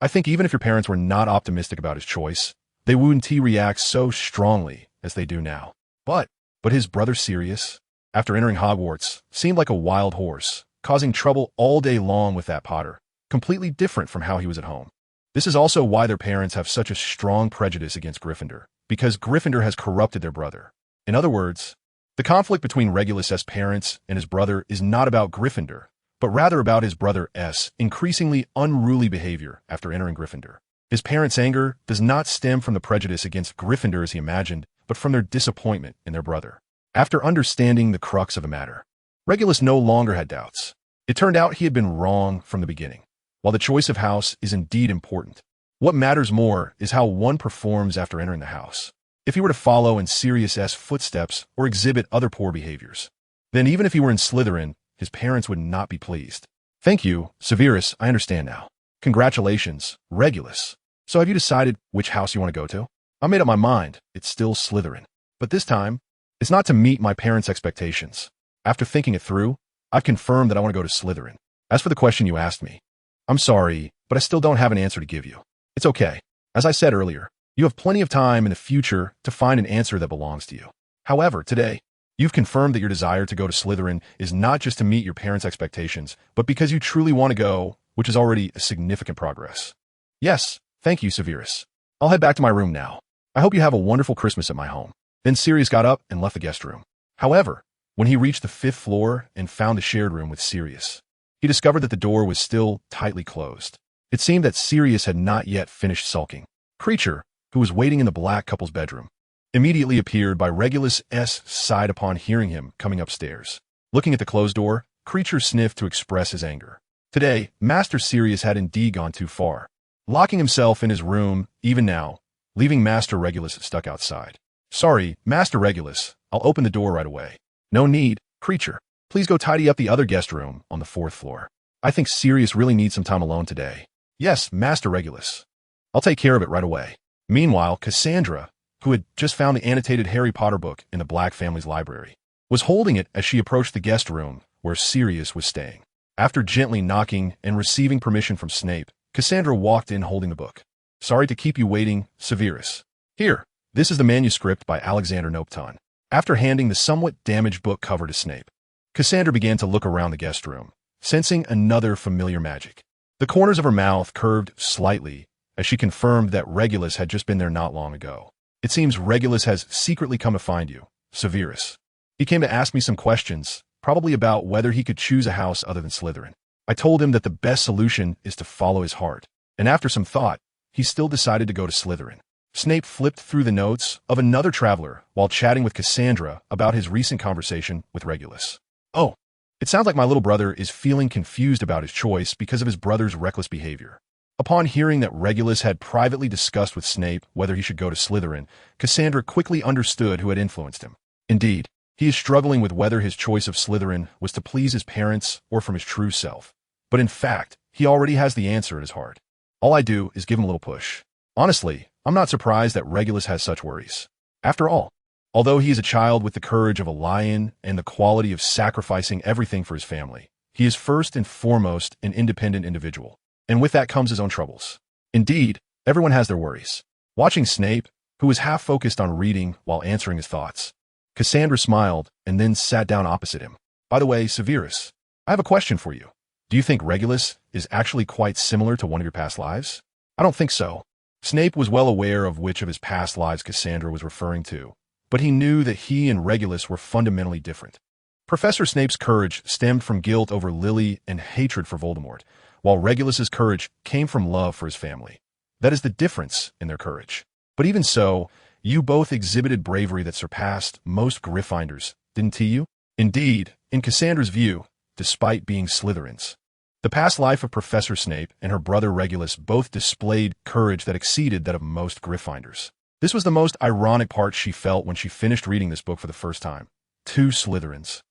I think even if your parents were not optimistic about his choice, they wouldn't react so strongly as they do now. But his brother Sirius, after entering Hogwarts, seemed like a wild horse, causing trouble all day long with that Potter, completely different from how he was at home. This is also why their parents have such a strong prejudice against Gryffindor, because Gryffindor has corrupted their brother. In other words, the conflict between Regulus's parents and his brother is not about Gryffindor, but rather about his brother's increasingly unruly behavior after entering Gryffindor. His parents' anger does not stem from the prejudice against Gryffindor as he imagined, but from their disappointment in their brother. After understanding the crux of the matter, Regulus no longer had doubts. It turned out he had been wrong from the beginning. While the choice of house is indeed important, what matters more is how one performs after entering the house. If he were to follow in Sirius's footsteps or exhibit other poor behaviors, then even if he were in Slytherin, his parents would not be pleased. Thank you, Severus, I understand now. Congratulations, Regulus. So have you decided which house you want to go to? I made up my mind, it's still Slytherin. But this time, it's not to meet my parents' expectations. After thinking it through, I've confirmed that I want to go to Slytherin. As for the question you asked me, I'm sorry, but I still don't have an answer to give you. It's okay. As I said earlier, you have plenty of time in the future to find an answer that belongs to you. However, today, you've confirmed that your desire to go to Slytherin is not just to meet your parents' expectations, but because you truly want to go, which is already a significant progress. Yes, thank you, Severus. I'll head back to my room now. I hope you have a wonderful Christmas at my home. Then Sirius got up and left the guest room. However, when he reached the 5th floor and found the shared room with Sirius, he discovered that the door was still tightly closed. It seemed that Sirius had not yet finished sulking. Creature, who was waiting in the Black couple's bedroom, immediately appeared by Regulus's side upon hearing him coming upstairs. Looking at the closed door, Creature sniffed to express his anger. Today, Master Sirius had indeed gone too far, locking himself in his room, even now, leaving Master Regulus stuck outside. Sorry, Master Regulus, I'll open the door right away. No need, creature. Please go tidy up the other guest room on the 4th floor. I think Sirius really needs some time alone today. Yes, Master Regulus. I'll take care of it right away. Meanwhile, Cassandra, who had just found the annotated Harry Potter book in the Black family's library, was holding it as she approached the guest room where Sirius was staying. After gently knocking and receiving permission from Snape, Cassandra walked in holding the book. Sorry to keep you waiting, Severus. Here, this is the manuscript by Alexander Knope-On. After handing the somewhat damaged book cover to Snape, Cassandra began to look around the guest room, sensing another familiar magic. The corners of her mouth curved slightly as she confirmed that Regulus had just been there not long ago. It seems Regulus has secretly come to find you, Severus. He came to ask me some questions, probably about whether he could choose a house other than Slytherin. I told him that the best solution is to follow his heart, and after some thought, he still decided to go to Slytherin. Snape flipped through the notes of another traveler while chatting with Cassandra about his recent conversation with Regulus. Oh, it sounds like my little brother is feeling confused about his choice because of his brother's reckless behavior. Upon hearing that Regulus had privately discussed with Snape whether he should go to Slytherin, Cassandra quickly understood who had influenced him. Indeed, he is struggling with whether his choice of Slytherin was to please his parents or from his true self. But in fact, he already has the answer at his heart. All I do is give him a little push. Honestly, I'm not surprised that Regulus has such worries. After all, although he is a child with the courage of a lion and the quality of sacrificing everything for his family, he is first and foremost an independent individual. And with that comes his own troubles. Indeed, everyone has their worries. Watching Snape, who was half focused on reading while answering his thoughts, Cassandra smiled and then sat down opposite him. By the way, Severus, I have a question for you. Do you think Regulus is actually quite similar to one of your past lives? I don't think so. Snape was well aware of which of his past lives Cassandra was referring to, but he knew that he and Regulus were fundamentally different. Professor Snape's courage stemmed from guilt over Lily and hatred for Voldemort, while Regulus's courage came from love for his family. That is the difference in their courage. But even so, you both exhibited bravery that surpassed most Gryffindors, didn't you? Indeed, in Cassandra's view, despite being Slytherins, the past life of Professor Snape and her brother Regulus both displayed courage that exceeded that of most Gryffindors. This was the most ironic part she felt when she finished reading this book for the first time. 2 Slytherins,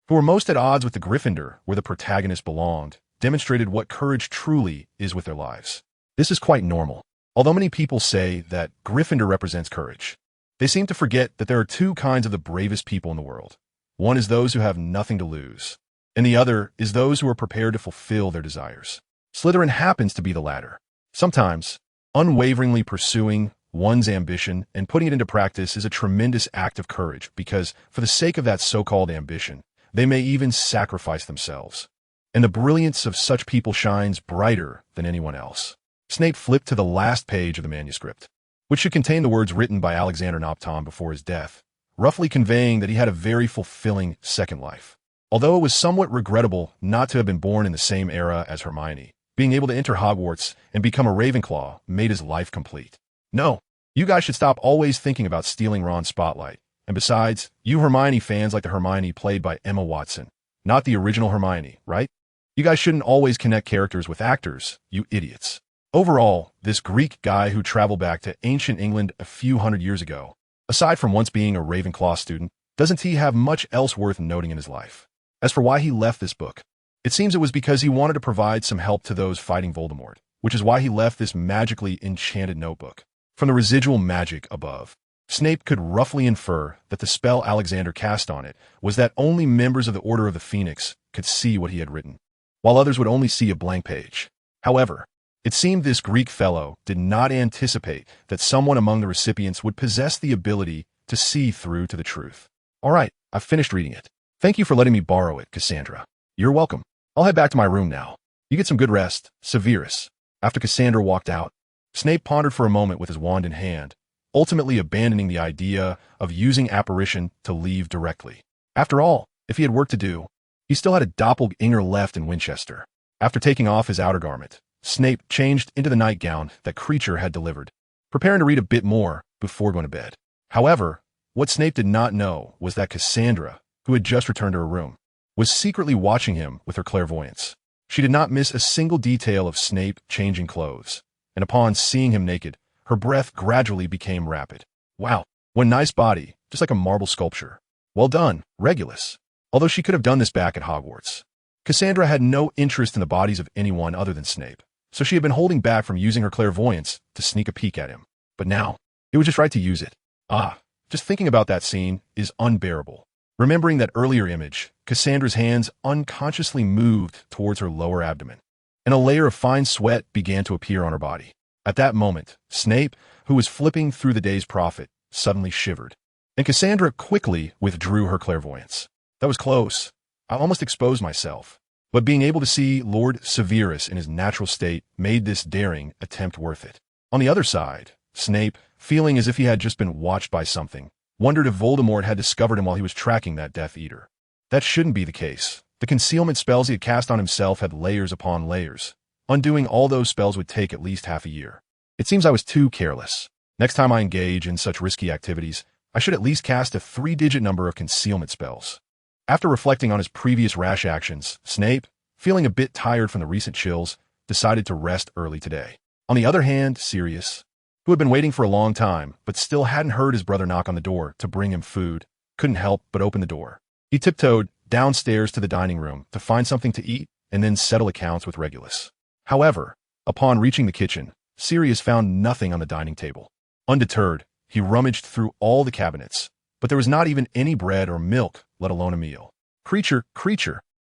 who were most at odds with the Gryffindor where the protagonist belonged, demonstrated what courage truly is with their lives. This is quite normal. Although many people say that Gryffindor represents courage, they seem to forget that there are 2 kinds of the bravest people in the world. One is those who have nothing to lose, and the other is those who are prepared to fulfill their desires. Slytherin happens to be the latter. Sometimes, unwaveringly pursuing one's ambition and putting it into practice is a tremendous act of courage because, for the sake of that so-called ambition, they may even sacrifice themselves. And the brilliance of such people shines brighter than anyone else. Snape flipped to the last page of the manuscript, which should contain the words written by Alexander Knope-On before his death, roughly conveying that he had a very fulfilling second life. Although it was somewhat regrettable not to have been born in the same era as Hermione, being able to enter Hogwarts and become a Ravenclaw made his life complete. No, you guys should stop always thinking about stealing Ron's spotlight. And besides, you Hermione fans like the Hermione played by Emma Watson, not the original Hermione, right? You guys shouldn't always connect characters with actors, you idiots. Overall, this Greek guy who traveled back to ancient England a few hundred years ago, aside from once being a Ravenclaw student, doesn't he have much else worth noting in his life? As for why he left this book, it seems it was because he wanted to provide some help to those fighting Voldemort, which is why he left this magically enchanted notebook. From the residual magic above, Snape could roughly infer that the spell Alexander cast on it was that only members of the Order of the Phoenix could see what he had written, while others would only see a blank page. However, it seemed this Greek fellow did not anticipate that someone among the recipients would possess the ability to see through to the truth. All right, I've finished reading it. Thank you for letting me borrow it, Cassandra. You're welcome. I'll head back to my room now. You get some good rest, Severus. After Cassandra walked out, Snape pondered for a moment with his wand in hand, ultimately abandoning the idea of using apparition to leave directly. After all, if he had work to do, he still had a doppelganger left in Winchester. After taking off his outer garment, Snape changed into the nightgown that Creature had delivered, preparing to read a bit more before going to bed. However, what Snape did not know was that Cassandra, who had just returned to her room, was secretly watching him with her clairvoyance. She did not miss a single detail of Snape changing clothes, and upon seeing him naked, her breath gradually became rapid. Wow, what a nice body, just like a marble sculpture. Well done, Regulus. although she could have done this back at Hogwarts. Cassandra had no interest in the bodies of anyone other than Snape, so she had been holding back from using her clairvoyance to sneak a peek at him. But now, it was just right to use it. Just thinking about that scene is unbearable. Remembering that earlier image, Cassandra's hands unconsciously moved towards her lower abdomen, and a layer of fine sweat began to appear on her body. At that moment, Snape, who was flipping through the day's prophet, suddenly shivered, and Cassandra quickly withdrew her clairvoyance. That was close. I almost exposed myself, but being able to see Lord Severus in his natural state made this daring attempt worth it. On the other side, Snape, feeling as if he had just been watched by something, wondered if Voldemort had discovered him while he was tracking that Death Eater. That shouldn't be the case. The concealment spells he had cast on himself had layers upon layers. Undoing all those spells would take at least half a year. It seems I was too careless. Next time I engage in such risky activities, I should at least cast a 3-digit number of concealment spells. After reflecting on his previous rash actions, Snape, feeling a bit tired from the recent chills, decided to rest early today. On the other hand, Sirius, who had been waiting for a long time but still hadn't heard his brother knock on the door to bring him food, couldn't help but open the door. He tiptoed downstairs to the dining room to find something to eat and then settle accounts with Regulus. However, upon reaching the kitchen, Sirius found nothing on the dining table. Undeterred, he rummaged through all the cabinets, but there was not even any bread or milk, let alone a meal. Creature!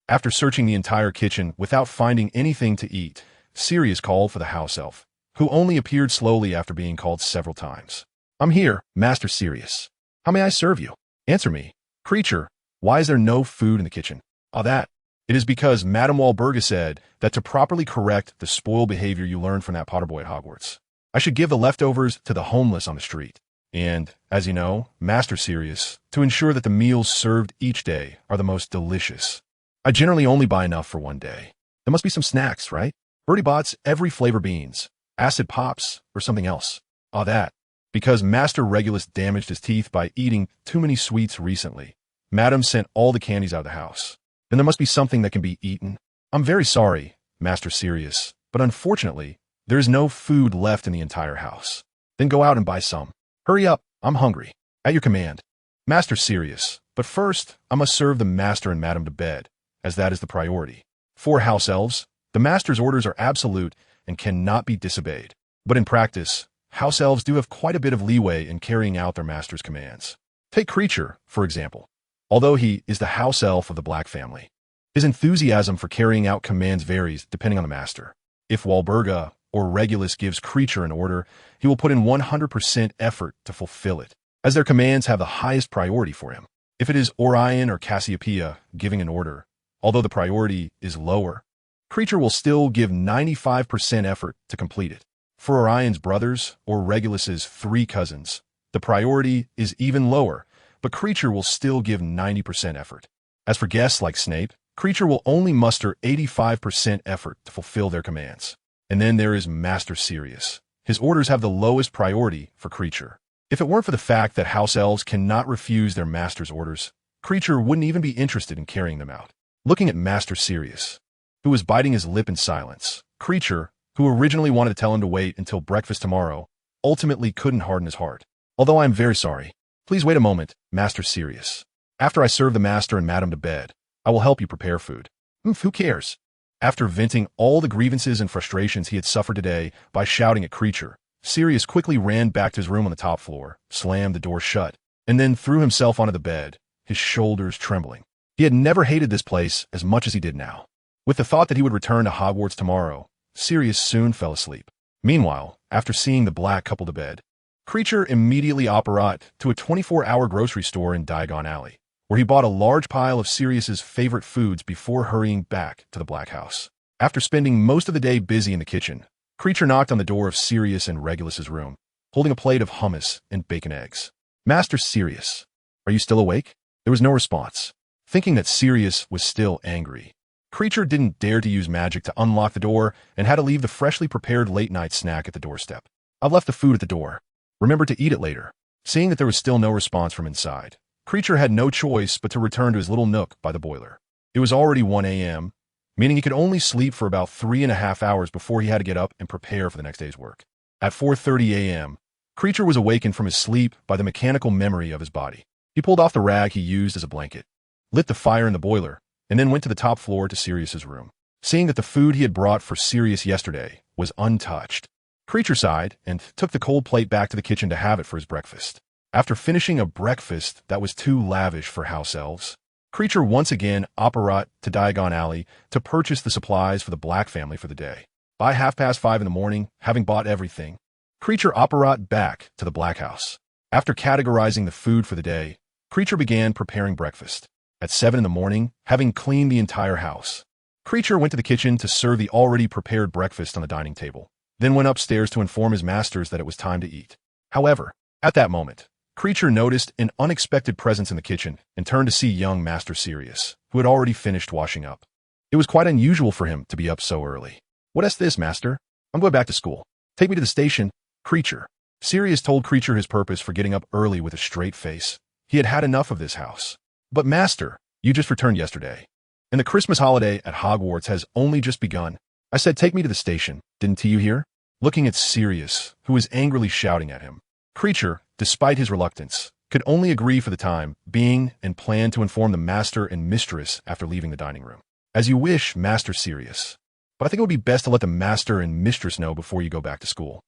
After searching the entire kitchen without finding anything to eat, Sirius called for the house elf, who only appeared slowly after being called several times. I'm here, Master Sirius. How may I serve you? Answer me. Creature, why is there no food in the kitchen? That. It is because Madame Walburga said that to properly correct the spoiled behavior you learned from that Potter boy at Hogwarts, I should give the leftovers to the homeless on the street. And, as you know, Master Sirius, to ensure that the meals served each day are the most delicious. I generally only buy enough for one day. There must be some snacks, right? Bertie Bott's every flavor beans, acid pops, or something else. That. Because Master Regulus damaged his teeth by eating too many sweets recently, Madam sent all the candies out of the house. Then there must be something that can be eaten. I'm very sorry, Master Sirius, but unfortunately, there is no food left in the entire house. Then go out and buy some. Hurry up, I'm hungry. At your command. Master Sirius, but first, I must serve the Master and Madam to bed, as that is the priority. For house elves, the Master's orders are absolute and cannot be disobeyed. But in practice, house elves do have quite a bit of leeway in carrying out their Master's commands. Take Creature, for example. Although he is the house elf of the Black family, his enthusiasm for carrying out commands varies depending on the Master. If Walburga or Regulus gives Creature an order, he will put in 100% effort to fulfill it, as their commands have the highest priority for him. If it is Orion or Cassiopeia giving an order, although the priority is lower, Creature will still give 95% effort to complete it. For Orion's brothers or Regulus's 3 cousins, the priority is even lower, but Creature will still give 90% effort. As for guests like Snape, Creature will only muster 85% effort to fulfill their commands. And then there is Master Sirius. His orders have the lowest priority for Creature. If it weren't for the fact that house elves cannot refuse their Master's orders, Creature wouldn't even be interested in carrying them out. Looking at Master Sirius, who was biting his lip in silence, Creature, who originally wanted to tell him to wait until breakfast tomorrow, ultimately couldn't harden his heart. Although I am very sorry. Please wait a moment, Master Sirius. After I serve the Master and Madam to bed, I will help you prepare food. Who cares? After venting all the grievances and frustrations he had suffered today by shouting at Creature, Sirius quickly ran back to his room on the top floor, slammed the door shut, and then threw himself onto the bed, his shoulders trembling. He had never hated this place as much as he did now. With the thought that he would return to Hogwarts tomorrow, Sirius soon fell asleep. Meanwhile, after seeing the black couple to bed, Creature immediately apparat to a 24-hour grocery store in Diagon Alley, where he bought a large pile of Sirius's favorite foods before hurrying back to the Black House. After spending most of the day busy in the kitchen, Creature knocked on the door of Sirius and Regulus's room, holding a plate of hummus and bacon eggs. Master Sirius, are you still awake? There was no response. Thinking that Sirius was still angry, Creature didn't dare to use magic to unlock the door and had to leave the freshly prepared late-night snack at the doorstep. I've left the food at the door. Remember to eat it later. Seeing that there was still no response from inside, Creature had no choice but to return to his little nook by the boiler. It was already 1 a.m., meaning he could only sleep for about 3.5 hours before he had to get up and prepare for the next day's work. At 4:30 a.m., Creature was awakened from his sleep by the mechanical memory of his body. He pulled off the rag he used as a blanket. lit the fire in the boiler, and then went to the top floor to Sirius's room. Seeing that the food he had brought for Sirius yesterday was untouched, Kreacher sighed and took the cold plate back to the kitchen to have it for his breakfast. After finishing a breakfast that was too lavish for house elves, Kreacher once again apparat to Diagon Alley to purchase the supplies for the Black family for the day. By 5:30 in the morning, having bought everything, Kreacher apparat back to the Black house. After categorizing the food for the day, Kreacher began preparing breakfast. At 7 in the morning, having cleaned the entire house, Kreacher went to the kitchen to serve the already prepared breakfast on the dining table, then went upstairs to inform his masters that it was time to eat. However, at that moment, Kreacher noticed an unexpected presence in the kitchen and turned to see young Master Sirius, who had already finished washing up. It was quite unusual for him to be up so early. "What is this, Master? I'm going back to school. Take me to the station, Kreacher." Sirius told Kreacher his purpose for getting up early with a straight face. He had had enough of this house. "But Master, you just returned yesterday, and the Christmas holiday at Hogwarts has only just begun. I said take me to the station, didn't you hear?" Looking at Sirius, who was angrily shouting at him, Kreacher, despite his reluctance, could only agree for the time being and planned to inform the master and mistress after leaving the dining room. "As you wish, Master Sirius. But I think it would be best to let the master and mistress know before you go back to school."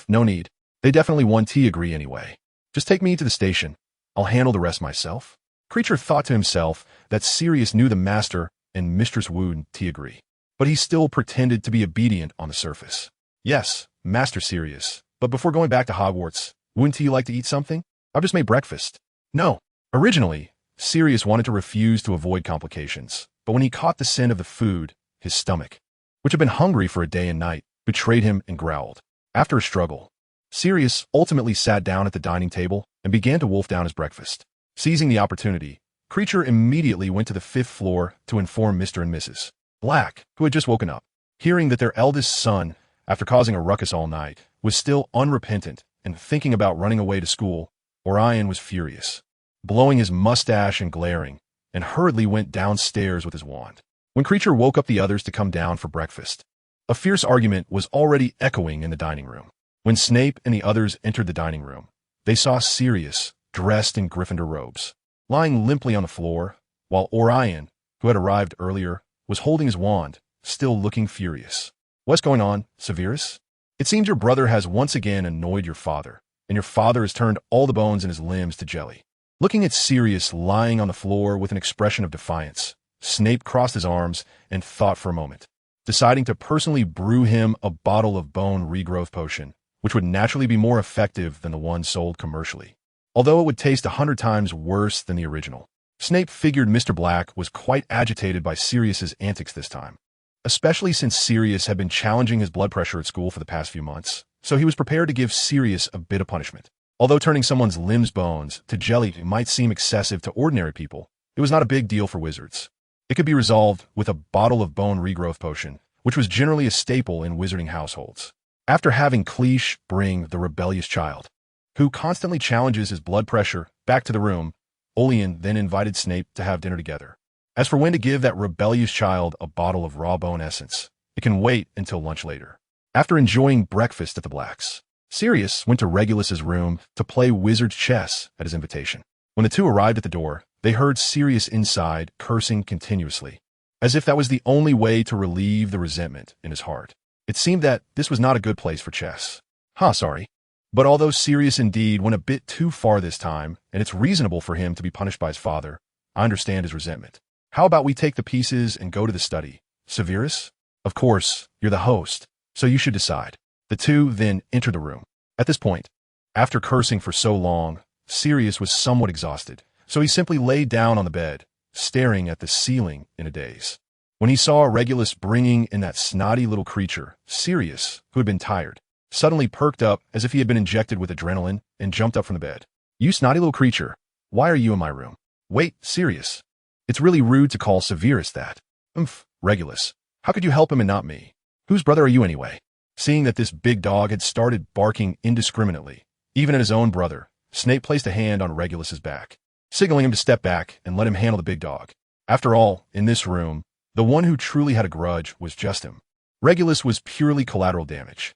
No need. They definitely won't agree anyway. Just take me to the station. I'll handle the rest myself." Kreacher thought to himself that Sirius knew the master and mistress wouldn't agree, but he still pretended to be obedient on the surface. "Yes, Master Sirius, but before going back to Hogwarts, wouldn't you like to eat something? I've just made breakfast." No. Originally, Sirius wanted to refuse to avoid complications, but when he caught the scent of the food, his stomach, which had been hungry for a day and night, betrayed him and growled. After a struggle, Sirius ultimately sat down at the dining table and began to wolf down his breakfast. Seizing the opportunity, Kreacher immediately went to the 5th floor to inform Mr. and Mrs. Black, who had just woken up. Hearing that their eldest son, after causing a ruckus all night, was still unrepentant and thinking about running away to school, Orion was furious, blowing his mustache and glaring, and hurriedly went downstairs with his wand. When Kreacher woke up the others to come down for breakfast, a fierce argument was already echoing in the dining room. When Snape and the others entered the dining room, they saw Sirius, dressed in Gryffindor robes, lying limply on the floor, while Orion, who had arrived earlier, was holding his wand, still looking furious. "What's going on, Severus? It seems your brother has once again annoyed your father, and your father has turned all the bones in his limbs to jelly." Looking at Sirius lying on the floor with an expression of defiance, Snape crossed his arms and thought for a moment, deciding to personally brew him a bottle of bone regrowth potion, which would naturally be more effective than the one sold commercially, although it would taste 100 times worse than the original. Snape figured Mr. Black was quite agitated by Sirius's antics this time, especially since Sirius had been challenging his blood pressure at school for the past few months, so he was prepared to give Sirius a bit of punishment. Although turning someone's limbs bones to jelly might seem excessive to ordinary people, it was not a big deal for wizards. It could be resolved with a bottle of bone regrowth potion, which was generally a staple in wizarding households. After having Cleesh bring the rebellious child, who constantly challenges his blood pressure, back to the room, Olean then invited Snape to have dinner together. As for when to give that rebellious child a bottle of raw bone essence, it can wait until lunch later. After enjoying breakfast at the Blacks, Sirius went to Regulus's room to play wizard chess at his invitation. When the two arrived at the door, they heard Sirius inside cursing continuously, as if that was the only way to relieve the resentment in his heart. It seemed that this was not a good place for chess. Sorry. But although Sirius indeed went a bit too far this time, and it's reasonable for him to be punished by his father, I understand his resentment. How about we take the pieces and go to the study? Severus? Of course, you're the host, so you should decide. The two then entered the room. At this point, after cursing for so long, Sirius was somewhat exhausted, so he simply laid down on the bed, staring at the ceiling in a daze. When he saw Regulus bringing in that snotty little creature, Sirius, who had been tired, suddenly perked up as if he had been injected with adrenaline and jumped up from the bed. "You snotty little creature, why are you in my room?" "Wait, Sirius. It's really rude to call Severus that." Regulus, how could you help him and not me? Whose brother are you anyway?" Seeing that this big dog had started barking indiscriminately, even at his own brother, Snape placed a hand on Regulus's back, signaling him to step back and let him handle the big dog. After all, in this room, the one who truly had a grudge was just him. Regulus was purely collateral damage.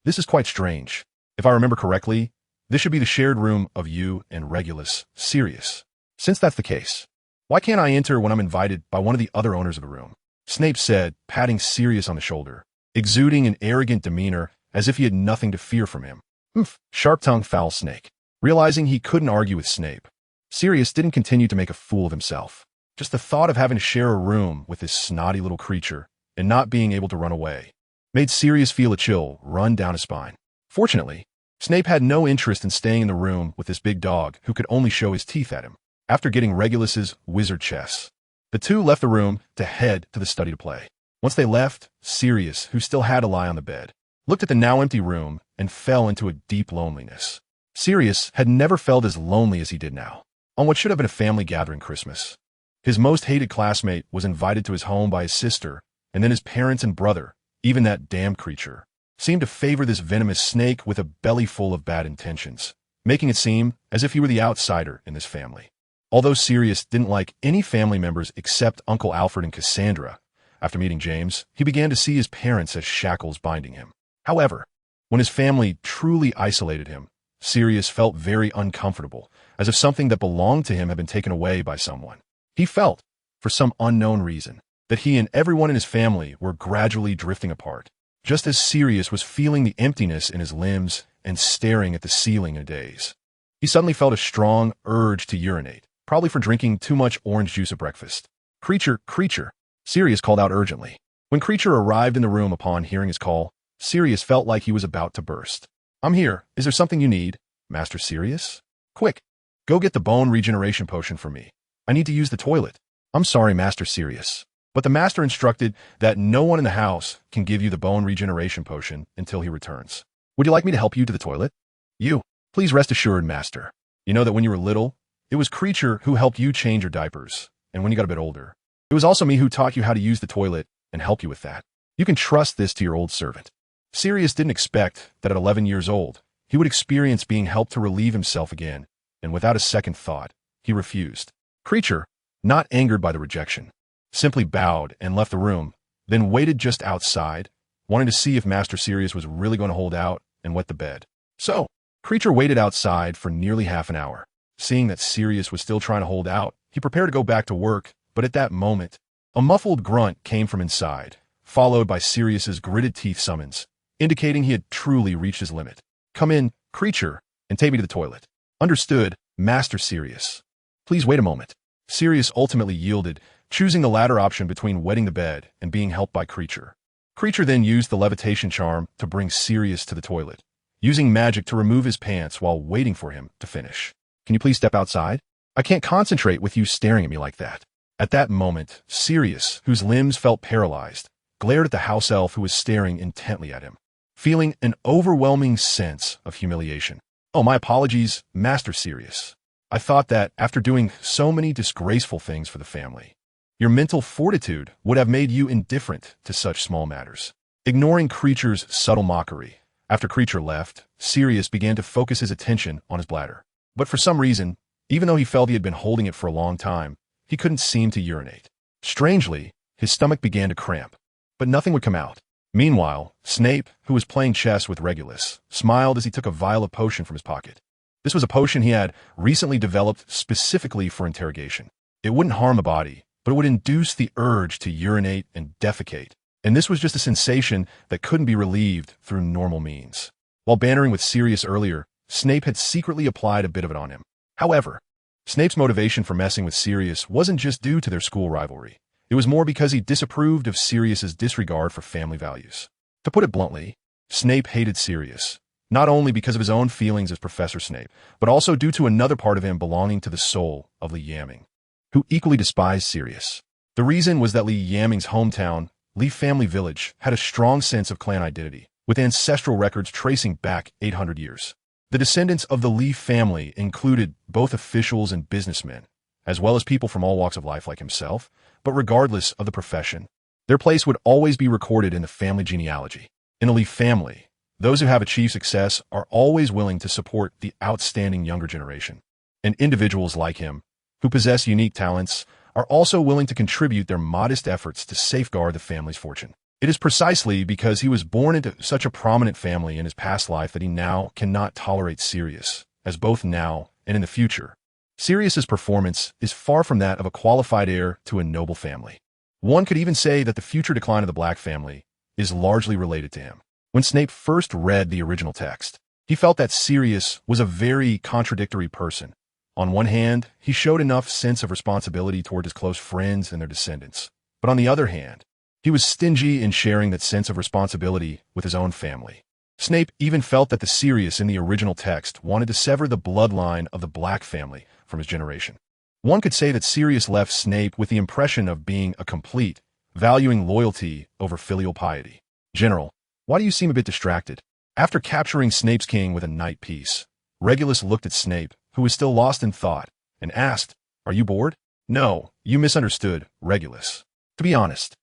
This is quite strange. If I remember correctly, this should be the shared room of you and Regulus, Sirius. Since that's the case, Why can't I enter when I'm invited by one of the other owners of the room? Snape said, patting Sirius on the shoulder, exuding an arrogant demeanor as if he had nothing to fear from him. Humph, sharp-tongued foul snake. Realizing he couldn't argue with Snape, Sirius didn't continue to make a fool of himself. Just the thought of having to share a room with this snotty little creature and not being able to run away made Sirius feel a chill run down his spine. Fortunately, Snape had no interest in staying in the room with this big dog who could only show his teeth at him. After getting Regulus's wizard chess, the two left the room to head to the study to play. Once they left, Sirius, who still had to lie on the bed, looked at the now empty room and fell into a deep loneliness. Sirius had never felt as lonely as he did now, on what should have been a family gathering Christmas. His most hated classmate was invited to his home by his sister, and then his parents and brother, even that damned creature, seemed to favor this venomous snake with a belly full of bad intentions, making it seem as if he were the outsider in this family. Although Sirius didn't like any family members except Uncle Alfred and Cassandra, after meeting James, he began to see his parents as shackles binding him. However, when his family truly isolated him, Sirius felt very uncomfortable, as if something that belonged to him had been taken away by someone. He felt, for some unknown reason, that he and everyone in his family were gradually drifting apart, just as Sirius was feeling the emptiness in his limbs and staring at the ceiling in a daze. He suddenly felt a strong urge to urinate, probably for drinking too much orange juice at breakfast. Creature, creature, Sirius called out urgently. When Creature arrived in the room upon hearing his call, Sirius felt like he was about to burst. I'm here. Is there something you need, Master Sirius? Quick, go get the bone regeneration potion for me. I need to use the toilet. I'm sorry, Master Sirius, but the master instructed that no one in the house can give you the bone regeneration potion until he returns. Would you like me to help you to the toilet? You, please rest assured, Master. You know that when you were little, it was Creature who helped you change your diapers, and when you got a bit older, it was also me who taught you how to use the toilet and help you with that. You can trust this to your old servant. Sirius didn't expect that at 11 years old, he would experience being helped to relieve himself again, and without a second thought, he refused. Creature, not angered by the rejection, simply bowed and left the room, then waited just outside, wanting to see if Master Sirius was really going to hold out and wet the bed. So, Creature waited outside for nearly half an hour. Seeing that Sirius was still trying to hold out, he prepared to go back to work, but at that moment, a muffled grunt came from inside, followed by Sirius's gritted teeth summons, indicating he had truly reached his limit. Come in, Creature, and take me to the toilet. Understood, Master Sirius. Please wait a moment. Sirius ultimately yielded, choosing the latter option between wetting the bed and being helped by Creature. Creature then used the levitation charm to bring Sirius to the toilet, using magic to remove his pants while waiting for him to finish. Can you please step outside? I can't concentrate with you staring at me like that. At that moment, Sirius, whose limbs felt paralyzed, glared at the house elf who was staring intently at him, feeling an overwhelming sense of humiliation. Oh, my apologies, Master Sirius. I thought that, after doing so many disgraceful things for the family, your mental fortitude would have made you indifferent to such small matters. Ignoring Creature's subtle mockery, after Creature left, Sirius began to focus his attention on his bladder. But for some reason, even though he felt he had been holding it for a long time, he couldn't seem to urinate. Strangely, his stomach began to cramp, but nothing would come out. Meanwhile, Snape, who was playing chess with Regulus, smiled as he took a vial of potion from his pocket. This was a potion he had recently developed specifically for interrogation. It wouldn't harm the body, but it would induce the urge to urinate and defecate, and this was just a sensation that couldn't be relieved through normal means. While bantering with Sirius earlier, Snape had secretly applied a bit of it on him. However, Snape's motivation for messing with Sirius wasn't just due to their school rivalry. It was more because he disapproved of Sirius's disregard for family values. To put it bluntly, Snape hated Sirius, not only because of his own feelings as Professor Snape, but also due to another part of him belonging to the soul of Lee Yamming, who equally despised Sirius. The reason was that Lee Yamming's hometown, Lee Family Village, had a strong sense of clan identity, with ancestral records tracing back 800 years. The descendants of the Lee family included both officials and businessmen, as well as people from all walks of life like himself, but regardless of the profession, their place would always be recorded in the family genealogy. In a Lee family, those who have achieved success are always willing to support the outstanding younger generation, and individuals like him, who possess unique talents, are also willing to contribute their modest efforts to safeguard the family's fortune. It is precisely because he was born into such a prominent family in his past life that he now cannot tolerate Sirius, as both now and in the future, Sirius's performance is far from that of a qualified heir to a noble family. One could even say that the future decline of the Black family is largely related to him. When Snape first read the original text, he felt that Sirius was a very contradictory person. On one hand, he showed enough sense of responsibility toward his close friends and their descendants. But on the other hand, he was stingy in sharing that sense of responsibility with his own family. Snape even felt that the Sirius in the original text wanted to sever the bloodline of the Black family from his generation. One could say that Sirius left Snape with the impression of being a complete, valuing loyalty over filial piety. General, why do you seem a bit distracted? After capturing Snape's king with a night piece, Regulus looked at Snape, who was still lost in thought, and asked, "Are you bored?" "No, you misunderstood, Regulus. To be honest,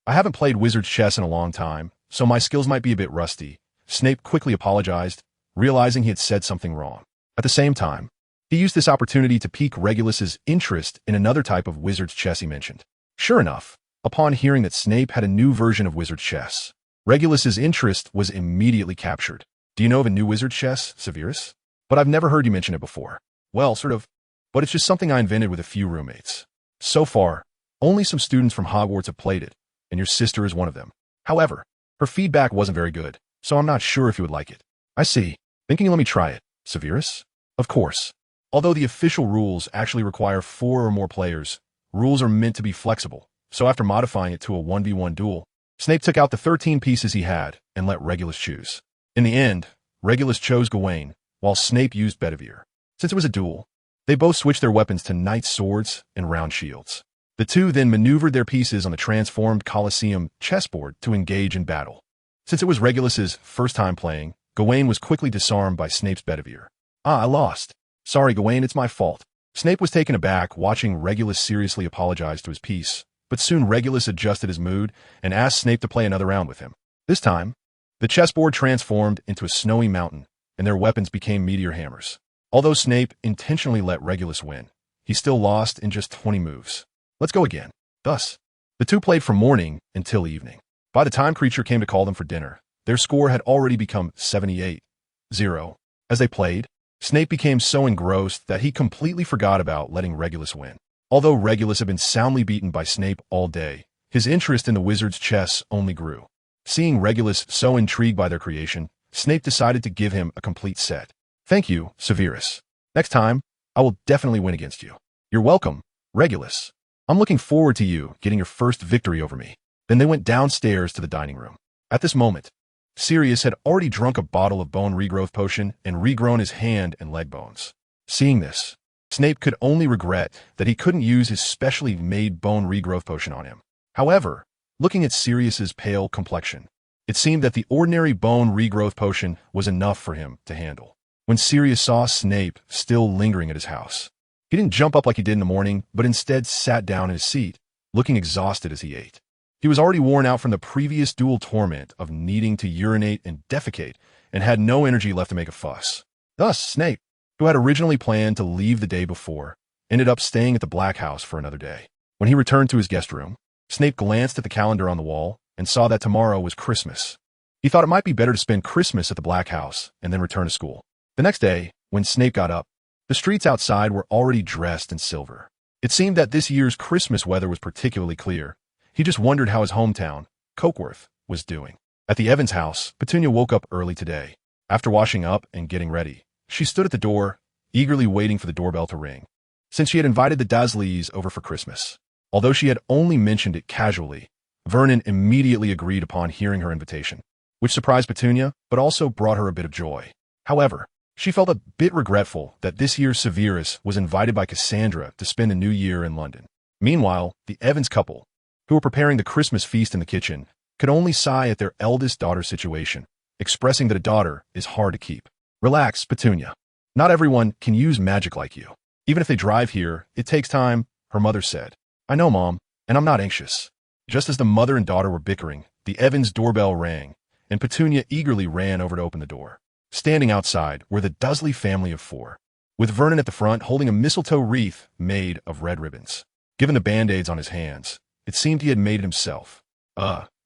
I haven't played wizard's chess in a long time, so my skills might be a bit rusty." Snape quickly apologized, realizing he had said something wrong. At the same time, he used this opportunity to pique Regulus's interest in another type of wizard's chess he mentioned. Sure enough, upon hearing that Snape had a new version of wizard's chess, Regulus's interest was immediately captured. "Do you know of a new wizard's chess, Severus? But I've never heard you mention it before." "Well, sort of, but it's just something I invented with a few roommates. So far, only some students from Hogwarts have played it, and your sister is one of them. However, her feedback wasn't very good, so I'm not sure if you would like it." "I see. Thinking you let me try it, Severus?" "Of course. Although the official rules actually require 4 or more players, rules are meant to be flexible, so after modifying it to a 1v1 duel, Snape took out the 13 pieces he had and let Regulus choose. In the end, Regulus chose Gawain, while Snape used Bedivere. Since it was a duel, they both switched their weapons to knight swords and round shields. The two then maneuvered their pieces on the transformed Colosseum chessboard to engage in battle. Since it was Regulus's first time playing, Gawain was quickly disarmed by Snape's Bedivere. "Ah, I lost. Sorry, Gawain, it's my fault." Snape was taken aback watching Regulus seriously apologize to his piece, but soon Regulus adjusted his mood and asked Snape to play another round with him. This time, the chessboard transformed into a snowy mountain, and their weapons became meteor hammers. Although Snape intentionally let Regulus win, he still lost in just 20 moves. "Let's go again." Thus, the two played from morning until evening. By the time Creature came to call them for dinner, their score had already become 78-0. As they played, Snape became so engrossed that he completely forgot about letting Regulus win. Although Regulus had been soundly beaten by Snape all day, his interest in the wizard's chess only grew. Seeing Regulus so intrigued by their creation, Snape decided to give him a complete set. "Thank you, Severus. Next time, I will definitely win against you." "You're welcome, Regulus. I'm looking forward to you getting your first victory over me." Then they went downstairs to the dining room. At this moment, Sirius had already drunk a bottle of bone regrowth potion and regrown his hand and leg bones. Seeing this, Snape could only regret that he couldn't use his specially made bone regrowth potion on him. However, looking at Sirius's pale complexion, it seemed that the ordinary bone regrowth potion was enough for him to handle. When Sirius saw Snape still lingering at his house, he didn't jump up like he did in the morning, but instead sat down in his seat, looking exhausted as he ate. He was already worn out from the previous dual torment of needing to urinate and defecate, and had no energy left to make a fuss. Thus, Snape, who had originally planned to leave the day before, ended up staying at the Black House for another day. When he returned to his guest room, Snape glanced at the calendar on the wall and saw that tomorrow was Christmas. He thought it might be better to spend Christmas at the Black House and then return to school. The next day, when Snape got up, the streets outside were already dressed in silver. It seemed that this year's Christmas weather was particularly clear. He just wondered how his hometown, Cokeworth, was doing. At the Evans house, Petunia woke up early today. After washing up and getting ready, she stood at the door, eagerly waiting for the doorbell to ring, since she had invited the Dursleys over for Christmas. Although she had only mentioned it casually, Vernon immediately agreed upon hearing her invitation, which surprised Petunia, but also brought her a bit of joy. However, she felt a bit regretful that this year Severus was invited by Cassandra to spend the new year in London. Meanwhile, the Evans couple, who were preparing the Christmas feast in the kitchen, could only sigh at their eldest daughter's situation, expressing that a daughter is hard to keep. "Relax, Petunia. Not everyone can use magic like you. Even if they drive here, it takes time," her mother said. "I know, Mom, and I'm not anxious." Just as the mother and daughter were bickering, the Evans doorbell rang, and Petunia eagerly ran over to open the door. Standing outside were the Dursley family of 4, with Vernon at the front holding a mistletoe wreath made of red ribbons. Given the band-aids on his hands, it seemed he had made it himself.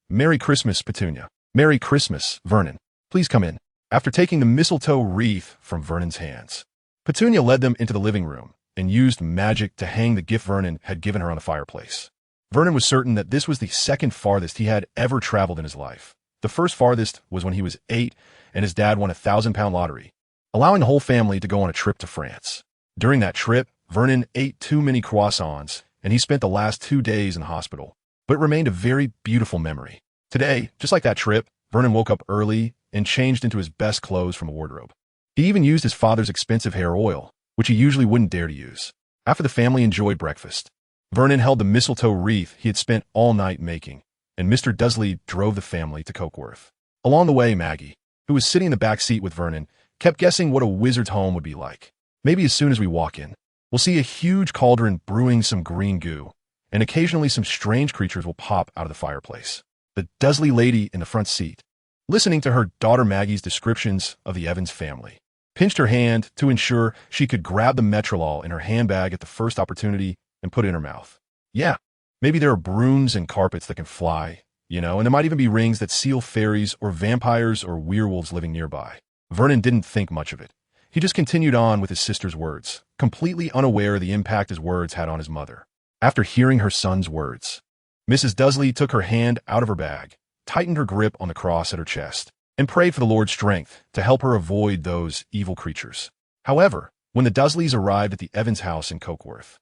Merry Christmas, Petunia." "Merry Christmas, Vernon. Please come in." After taking the mistletoe wreath from Vernon's hands, Petunia led them into the living room and used magic to hang the gift Vernon had given her on the fireplace. Vernon was certain that this was the second farthest he had ever traveled in his life. The first farthest was when he was 8 and his dad won a £1,000 lottery, allowing the whole family to go on a trip to France. During that trip, Vernon ate too many croissants, and he spent the last 2 days in the hospital. But it remained a very beautiful memory. Today, just like that trip, Vernon woke up early and changed into his best clothes from the wardrobe. He even used his father's expensive hair oil, which he usually wouldn't dare to use. After the family enjoyed breakfast, Vernon held the mistletoe wreath he had spent all night making, and Mr. Dursley drove the family to Cokeworth. Along the way, Maggie, who was sitting in the back seat with Vernon, kept guessing what a wizard's home would be like. Maybe as soon as we walk in, we'll see a huge cauldron brewing some green goo, and occasionally some strange creatures will pop out of the fireplace. The Dursley lady in the front seat, listening to her daughter Maggie's descriptions of the Evans family, pinched her hand to ensure she could grab the Metrolol in her handbag at the first opportunity and put it in her mouth. Yeah, maybe there are brooms and carpets that can fly, and there might even be rings that seal fairies or vampires or werewolves living nearby. Vernon didn't think much of it. He just continued on with his sister's words, completely unaware of the impact his words had on his mother. After hearing her son's words, Mrs. Dursley took her hand out of her bag, tightened her grip on the cross at her chest, and prayed for the Lord's strength to help her avoid those evil creatures. However, when the Dursleys arrived at the Evans house in Cokeworth,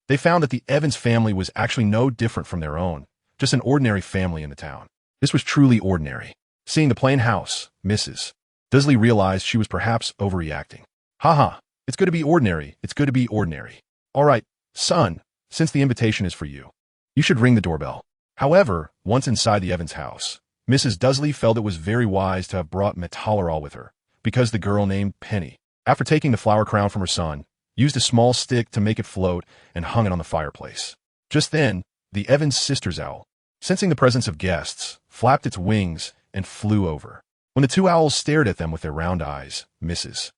they found that the Evans family was actually no different from their own, just an ordinary family in the town. This was truly ordinary. Seeing the plain house, Mrs. Dursley realized she was perhaps overreacting. "Ha, it's good to be ordinary. It's good to be ordinary. All right, son, since the invitation is for you, you should ring the doorbell." However, once inside the Evans house, Mrs. Dursley felt it was very wise to have brought Metolerol with her, because the girl named Penny, after taking the flower crown from her son, used a small stick to make it float and hung it on the fireplace. Just then, the Evans sister's owl, sensing the presence of guests, flapped its wings and flew over. When the two owls stared at them with their round eyes, Mrs.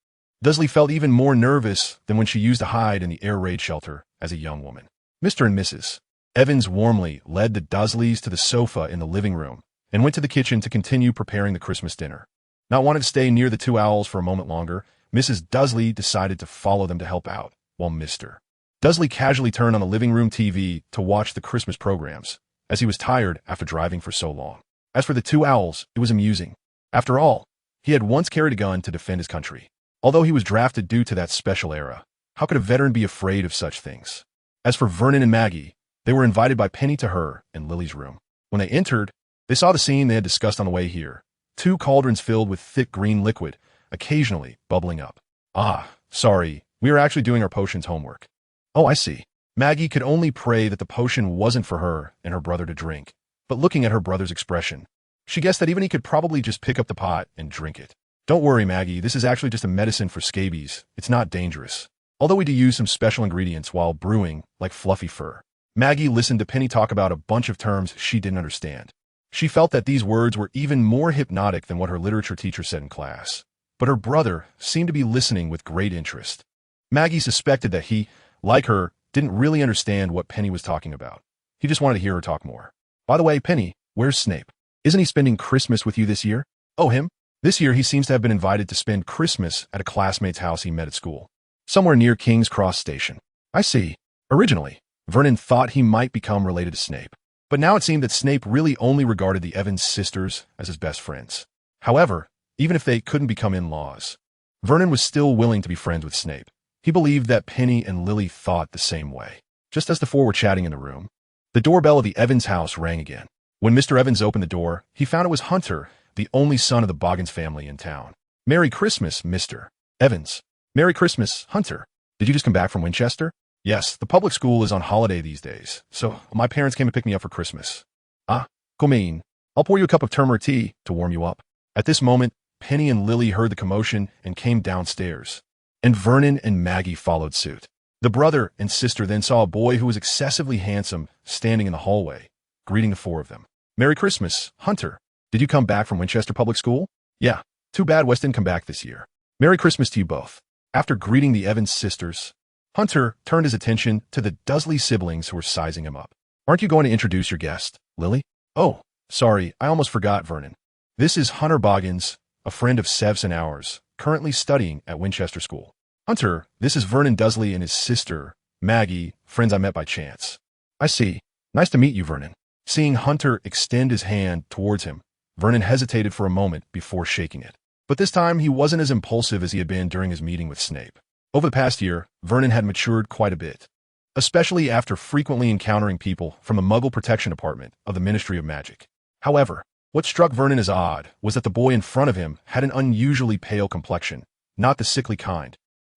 Dursley felt even more nervous than when she used to hide in the air raid shelter as a young woman. Mr. and Mrs. Evans warmly led the Dursleys to the sofa in the living room and went to the kitchen to continue preparing the Christmas dinner. Not wanting to stay near the two owls for a moment longer, Mrs. Dursley decided to follow them to help out, while Mr. Dursley casually turned on the living room TV to watch the Christmas programs, as he was tired after driving for so long. As for the two owls, it was amusing. After all, he had once carried a gun to defend his country. Although he was drafted due to that special era, how could a veteran be afraid of such things? As for Vernon and Maggie, they were invited by Penny to her and Lily's room. When they entered, they saw the scene they had discussed on the way here. 2 cauldrons filled with thick green liquid, occasionally bubbling up. "Ah, sorry, we are actually doing our potions homework." "Oh, I see." Maggie could only pray that the potion wasn't for her and her brother to drink, but looking at her brother's expression, she guessed that even he could probably just pick up the pot and drink it. "Don't worry, Maggie, this is actually just a medicine for scabies. It's not dangerous. Although we do use some special ingredients while brewing, like fluffy fur." Maggie listened to Penny talk about a bunch of terms she didn't understand. She felt that these words were even more hypnotic than what her literature teacher said in class. But her brother seemed to be listening with great interest. Maggie suspected that he, like her, didn't really understand what Penny was talking about. He just wanted to hear her talk more. "By the way, Penny, where's Snape? Isn't he spending Christmas with you this year?" "Oh, him? This year he seems to have been invited to spend Christmas at a classmate's house he met at school, somewhere near King's Cross Station." "I see." Originally, Vernon thought he might become related to Snape, but now it seemed that Snape really only regarded the Evans sisters as his best friends. However, even if they couldn't become in-laws, Vernon was still willing to be friends with Snape. He believed that Penny and Lily thought the same way. Just as the four were chatting in the room, the doorbell of the Evans house rang again. When Mr. Evans opened the door, he found it was Hunter, the only son of the Boggins family in town. "Merry Christmas, Mr. Evans." "Merry Christmas, Hunter. Did you just come back from Winchester?" "Yes, the public school is on holiday these days, so my parents came to pick me up for Christmas." "Ah, come in. I'll pour you a cup of turmeric tea to warm you up." At this moment, Penny and Lily heard the commotion and came downstairs, and Vernon and Maggie followed suit. The brother and sister then saw a boy who was excessively handsome standing in the hallway, greeting the four of them. "Merry Christmas, Hunter. Did you come back from Winchester Public School?" "Yeah, too bad West didn't come back this year." "Merry Christmas to you both." After greeting the Evans sisters, Hunter turned his attention to the Dursley siblings who were sizing him up. "Aren't you going to introduce your guest, Lily?" "Oh, sorry, I almost forgot, Vernon. This is Hunter Boggins, a friend of Sev's and ours, currently studying at Winchester School." Hunter, this is Vernon Dursley and his sister, Maggie, friends I met by chance. I see. Nice to meet you, Vernon. Seeing Hunter extend his hand towards him, Vernon hesitated for a moment before shaking it. But this time he wasn't as impulsive as he had been during his meeting with Snape. Over the past year, Vernon had matured quite a bit, especially after frequently encountering people from the Muggle Protection Department of the Ministry of Magic. However, what struck Vernon as odd was that the boy in front of him had an unusually pale complexion, not the sickly kind,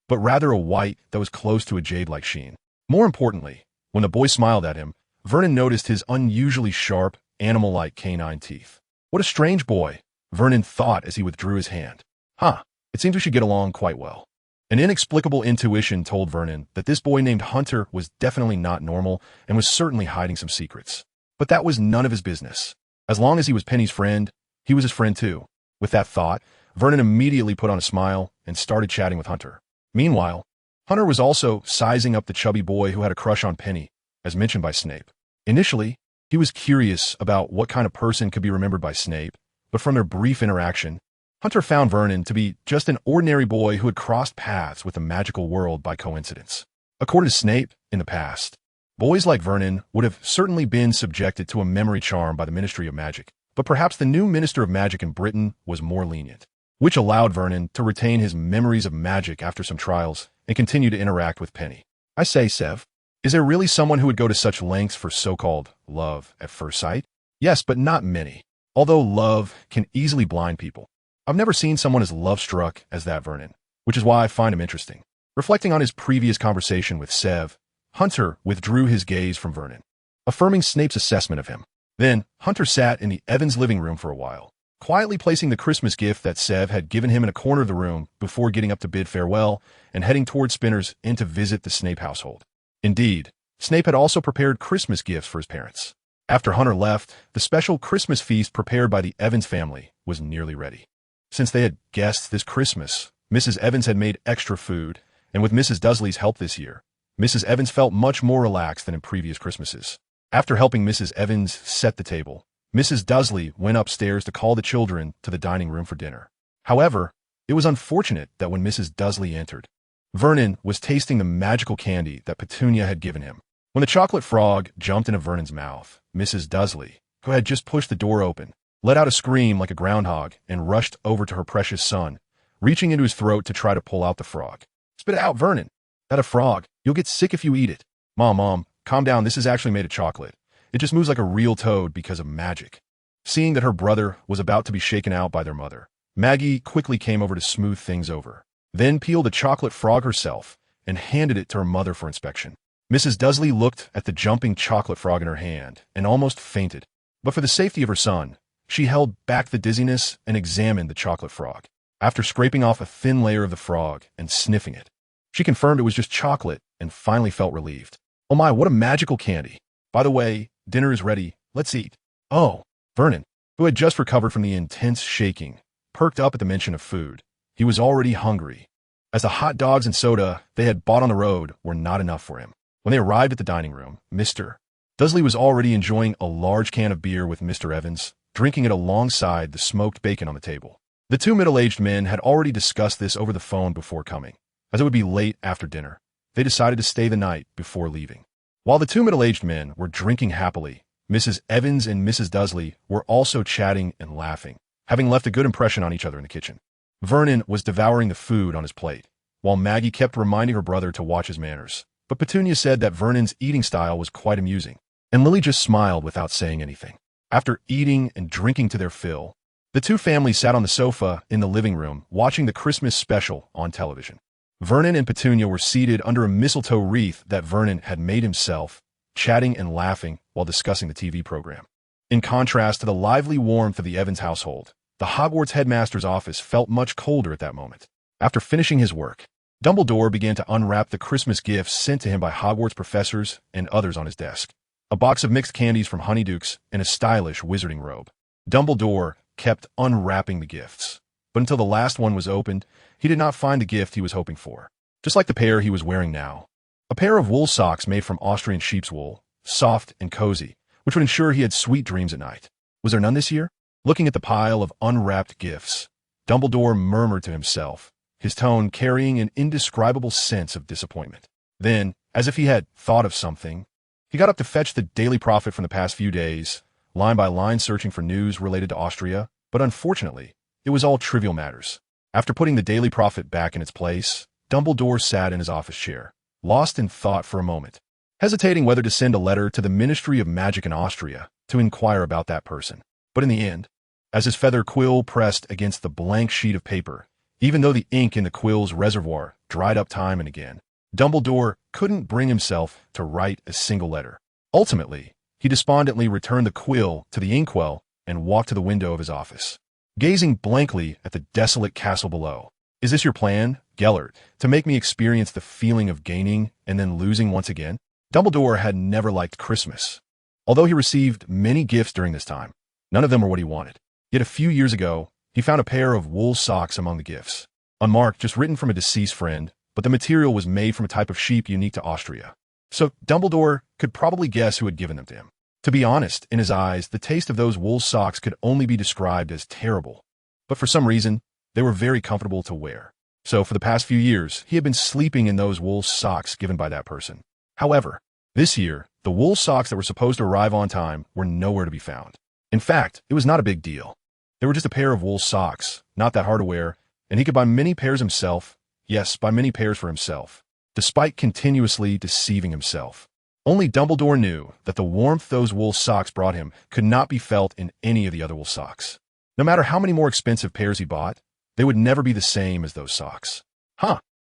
but rather a white that was close to a jade-like sheen. More importantly, when the boy smiled at him, Vernon noticed his unusually sharp, animal-like canine teeth. What a strange boy, Vernon thought as he withdrew his hand. It seems we should get along quite well. An inexplicable intuition told Vernon that this boy named Hunter was definitely not normal and was certainly hiding some secrets. But that was none of his business. As long as he was Penny's friend, he was his friend too. With that thought, Vernon immediately put on a smile and started chatting with Hunter. Meanwhile, Hunter was also sizing up the chubby boy who had a crush on Penny, as mentioned by Snape. Initially, he was curious about what kind of person could be remembered by Snape, but from their brief interaction, Hunter found Vernon to be just an ordinary boy who had crossed paths with the magical world by coincidence. According to Snape, in the past, boys like Vernon would have certainly been subjected to a memory charm by the Ministry of Magic, but perhaps the new Minister of Magic in Britain was more lenient, which allowed Vernon to retain his memories of magic after some trials and continue to interact with Penny. I say, Sev, is there really someone who would go to such lengths for so-called love at first sight? Yes, but not many. Although love can easily blind people, I've never seen someone as love-struck as that Vernon, which is why I find him interesting. Reflecting on his previous conversation with Sev, Hunter withdrew his gaze from Vernon, affirming Snape's assessment of him. Then, Hunter sat in the Evans living room for a while, quietly placing the Christmas gift that Sev had given him in a corner of the room before getting up to bid farewell and heading toward Spinner's Inn to visit the Snape household. Indeed, Snape had also prepared Christmas gifts for his parents. After Hunter left, the special Christmas feast prepared by the Evans family was nearly ready. Since they had guests this Christmas, Mrs. Evans had made extra food, and with Mrs. Dursley's help this year, Mrs. Evans felt much more relaxed than in previous Christmases. After helping Mrs. Evans set the table, Mrs. Dursley went upstairs to call the children to the dining room for dinner. However, it was unfortunate that when Mrs. Dursley entered, Vernon was tasting the magical candy that Petunia had given him. When the chocolate frog jumped into Vernon's mouth, Mrs. Dursley, who had just pushed the door open, let out a scream like a groundhog and rushed over to her precious son, reaching into his throat to try to pull out the frog. Spit it out, Vernon. That a frog. You'll get sick if you eat it. Mom, calm down. This is actually made of chocolate. It just moves like a real toad because of magic. Seeing that her brother was about to be shaken out by their mother, Maggie quickly came over to smooth things over, then peeled a chocolate frog herself and handed it to her mother for inspection. Mrs. Dursley looked at the jumping chocolate frog in her hand and almost fainted, but for the safety of her son, she held back the dizziness and examined the chocolate frog. After scraping off a thin layer of the frog and sniffing it, she confirmed it was just chocolate and finally felt relieved. Oh my, what a magical candy. By the way, dinner is ready. Let's eat. Oh, Vernon, who had just recovered from the intense shaking, perked up at the mention of food. He was already hungry, as the hot dogs and soda they had bought on the road were not enough for him. When they arrived at the dining room, Mr. Dursley was already enjoying a large can of beer with Mr. Evans, drinking it alongside the smoked bacon on the table. The two middle-aged men had already discussed this over the phone before coming, as it would be late after dinner. They decided to stay the night before leaving. While the two middle-aged men were drinking happily, Mrs. Evans and Mrs. Dursley were also chatting and laughing, having left a good impression on each other in the kitchen. Vernon was devouring the food on his plate, while Maggie kept reminding her brother to watch his manners. But Petunia said that Vernon's eating style was quite amusing, and Lily just smiled without saying anything. After eating and drinking to their fill, the two families sat on the sofa in the living room watching the Christmas special on television. Vernon and Petunia were seated under a mistletoe wreath that Vernon had made himself, chatting and laughing while discussing the TV program. In contrast to the lively warmth of the Evans household, the Hogwarts headmaster's office felt much colder at that moment. After finishing his work, Dumbledore began to unwrap the Christmas gifts sent to him by Hogwarts professors and others on his desk. A box of mixed candies from Honeydukes and a stylish wizarding robe. Dumbledore kept unwrapping the gifts, but until the last one was opened, he did not find the gift he was hoping for, just like the pair he was wearing now. A pair of wool socks made from Austrian sheep's wool, soft and cozy, which would ensure he had sweet dreams at night. Was there none this year? Looking at the pile of unwrapped gifts, Dumbledore murmured to himself, his tone carrying an indescribable sense of disappointment. Then, as if he had thought of something, he got up to fetch the Daily Prophet from the past few days, line by line searching for news related to Austria, but unfortunately, it was all trivial matters. After putting the Daily Prophet back in its place, Dumbledore sat in his office chair, lost in thought for a moment, hesitating whether to send a letter to the Ministry of Magic in Austria to inquire about that person. But in the end, as his feather quill pressed against the blank sheet of paper, even though the ink in the quill's reservoir dried up time and again, Dumbledore couldn't bring himself to write a single letter. Ultimately, he despondently returned the quill to the inkwell and walked to the window of his office, gazing blankly at the desolate castle below. Is this your plan, Gellert, to make me experience the feeling of gaining and then losing once again? Dumbledore had never liked Christmas. Although he received many gifts during this time, none of them were what he wanted. Yet a few years ago, he found a pair of wool socks among the gifts. Unmarked, just written from a deceased friend, but the material was made from a type of sheep unique to Austria. So Dumbledore could probably guess who had given them to him. To be honest, in his eyes, the taste of those wool socks could only be described as terrible. But for some reason, they were very comfortable to wear. So for the past few years, he had been sleeping in those wool socks given by that person. However, this year, the wool socks that were supposed to arrive on time were nowhere to be found. In fact, it was not a big deal. They were just a pair of wool socks, not that hard to wear, and he could buy many pairs himself. Yes, buy many pairs for himself, despite continuously deceiving himself. Only Dumbledore knew that the warmth those wool socks brought him could not be felt in any of the other wool socks. No matter how many more expensive pairs he bought, they would never be the same as those socks.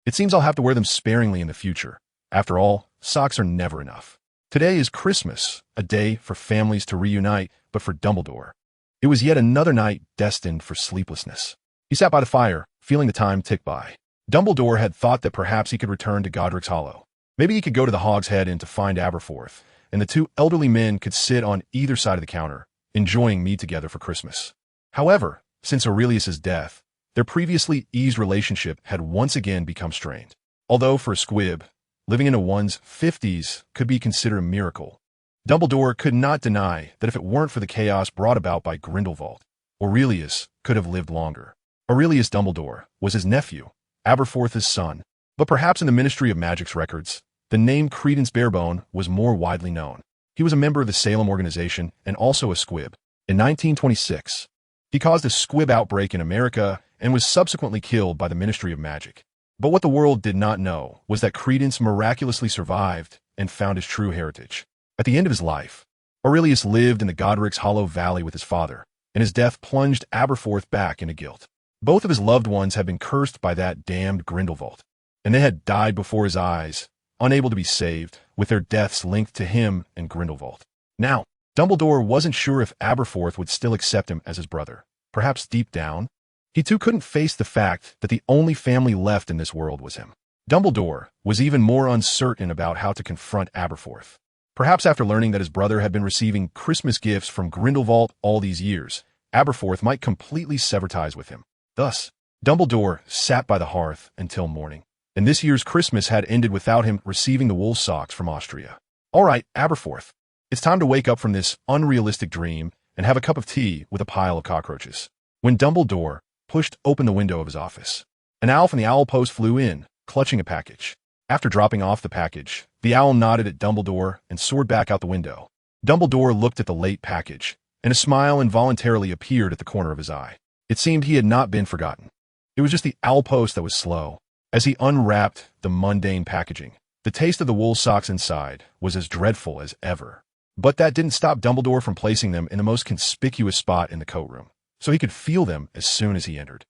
It seems I'll have to wear them sparingly in the future. After all, socks are never enough. Today is Christmas, a day for families to reunite, but for Dumbledore, it was yet another night destined for sleeplessness. He sat by the fire, feeling the time tick by. Dumbledore had thought that perhaps he could return to Godric's Hollow. Maybe he could go to the Hog's Head Inn to find Aberforth, and the two elderly men could sit on either side of the counter, enjoying mead together for Christmas. However, since Aurelius's death, their previously eased relationship had once again become strained. Although for a squib, living into one's 50s could be considered a miracle, Dumbledore could not deny that if it weren't for the chaos brought about by Grindelwald, Aurelius could have lived longer. Aurelius Dumbledore was his nephew, Aberforth's son, but perhaps in the Ministry of Magic's records, the name Credence Barebone was more widely known. He was a member of the Salem organization and also a squib. In 1926, he caused a squib outbreak in America and was subsequently killed by the Ministry of Magic. But what the world did not know was that Credence miraculously survived and found his true heritage. At the end of his life, Aurelius lived in the Godric's Hollow Valley with his father, and his death plunged Aberforth back into guilt. Both of his loved ones had been cursed by that damned Grindelwald, and they had died before his eyes, unable to be saved, with their deaths linked to him and Grindelwald. Now, Dumbledore wasn't sure if Aberforth would still accept him as his brother. Perhaps deep down, he too couldn't face the fact that the only family left in this world was him. Dumbledore was even more uncertain about how to confront Aberforth. Perhaps after learning that his brother had been receiving Christmas gifts from Grindelwald all these years, Aberforth might completely sever ties with him. Thus, Dumbledore sat by the hearth until morning, and this year's Christmas had ended without him receiving the wool socks from Austria. All right, Aberforth, it's time to wake up from this unrealistic dream and have a cup of tea with a pile of cockroaches. When Dumbledore pushed open the window of his office, an owl from the owl post flew in, clutching a package. After dropping off the package, the owl nodded at Dumbledore and soared back out the window. Dumbledore looked at the late package, and a smile involuntarily appeared at the corner of his eye. It seemed he had not been forgotten. It was just the owl post that was slow. As he unwrapped the mundane packaging, the taste of the wool socks inside was as dreadful as ever. But that didn't stop Dumbledore from placing them in the most conspicuous spot in the coat room, so he could feel them as soon as he entered.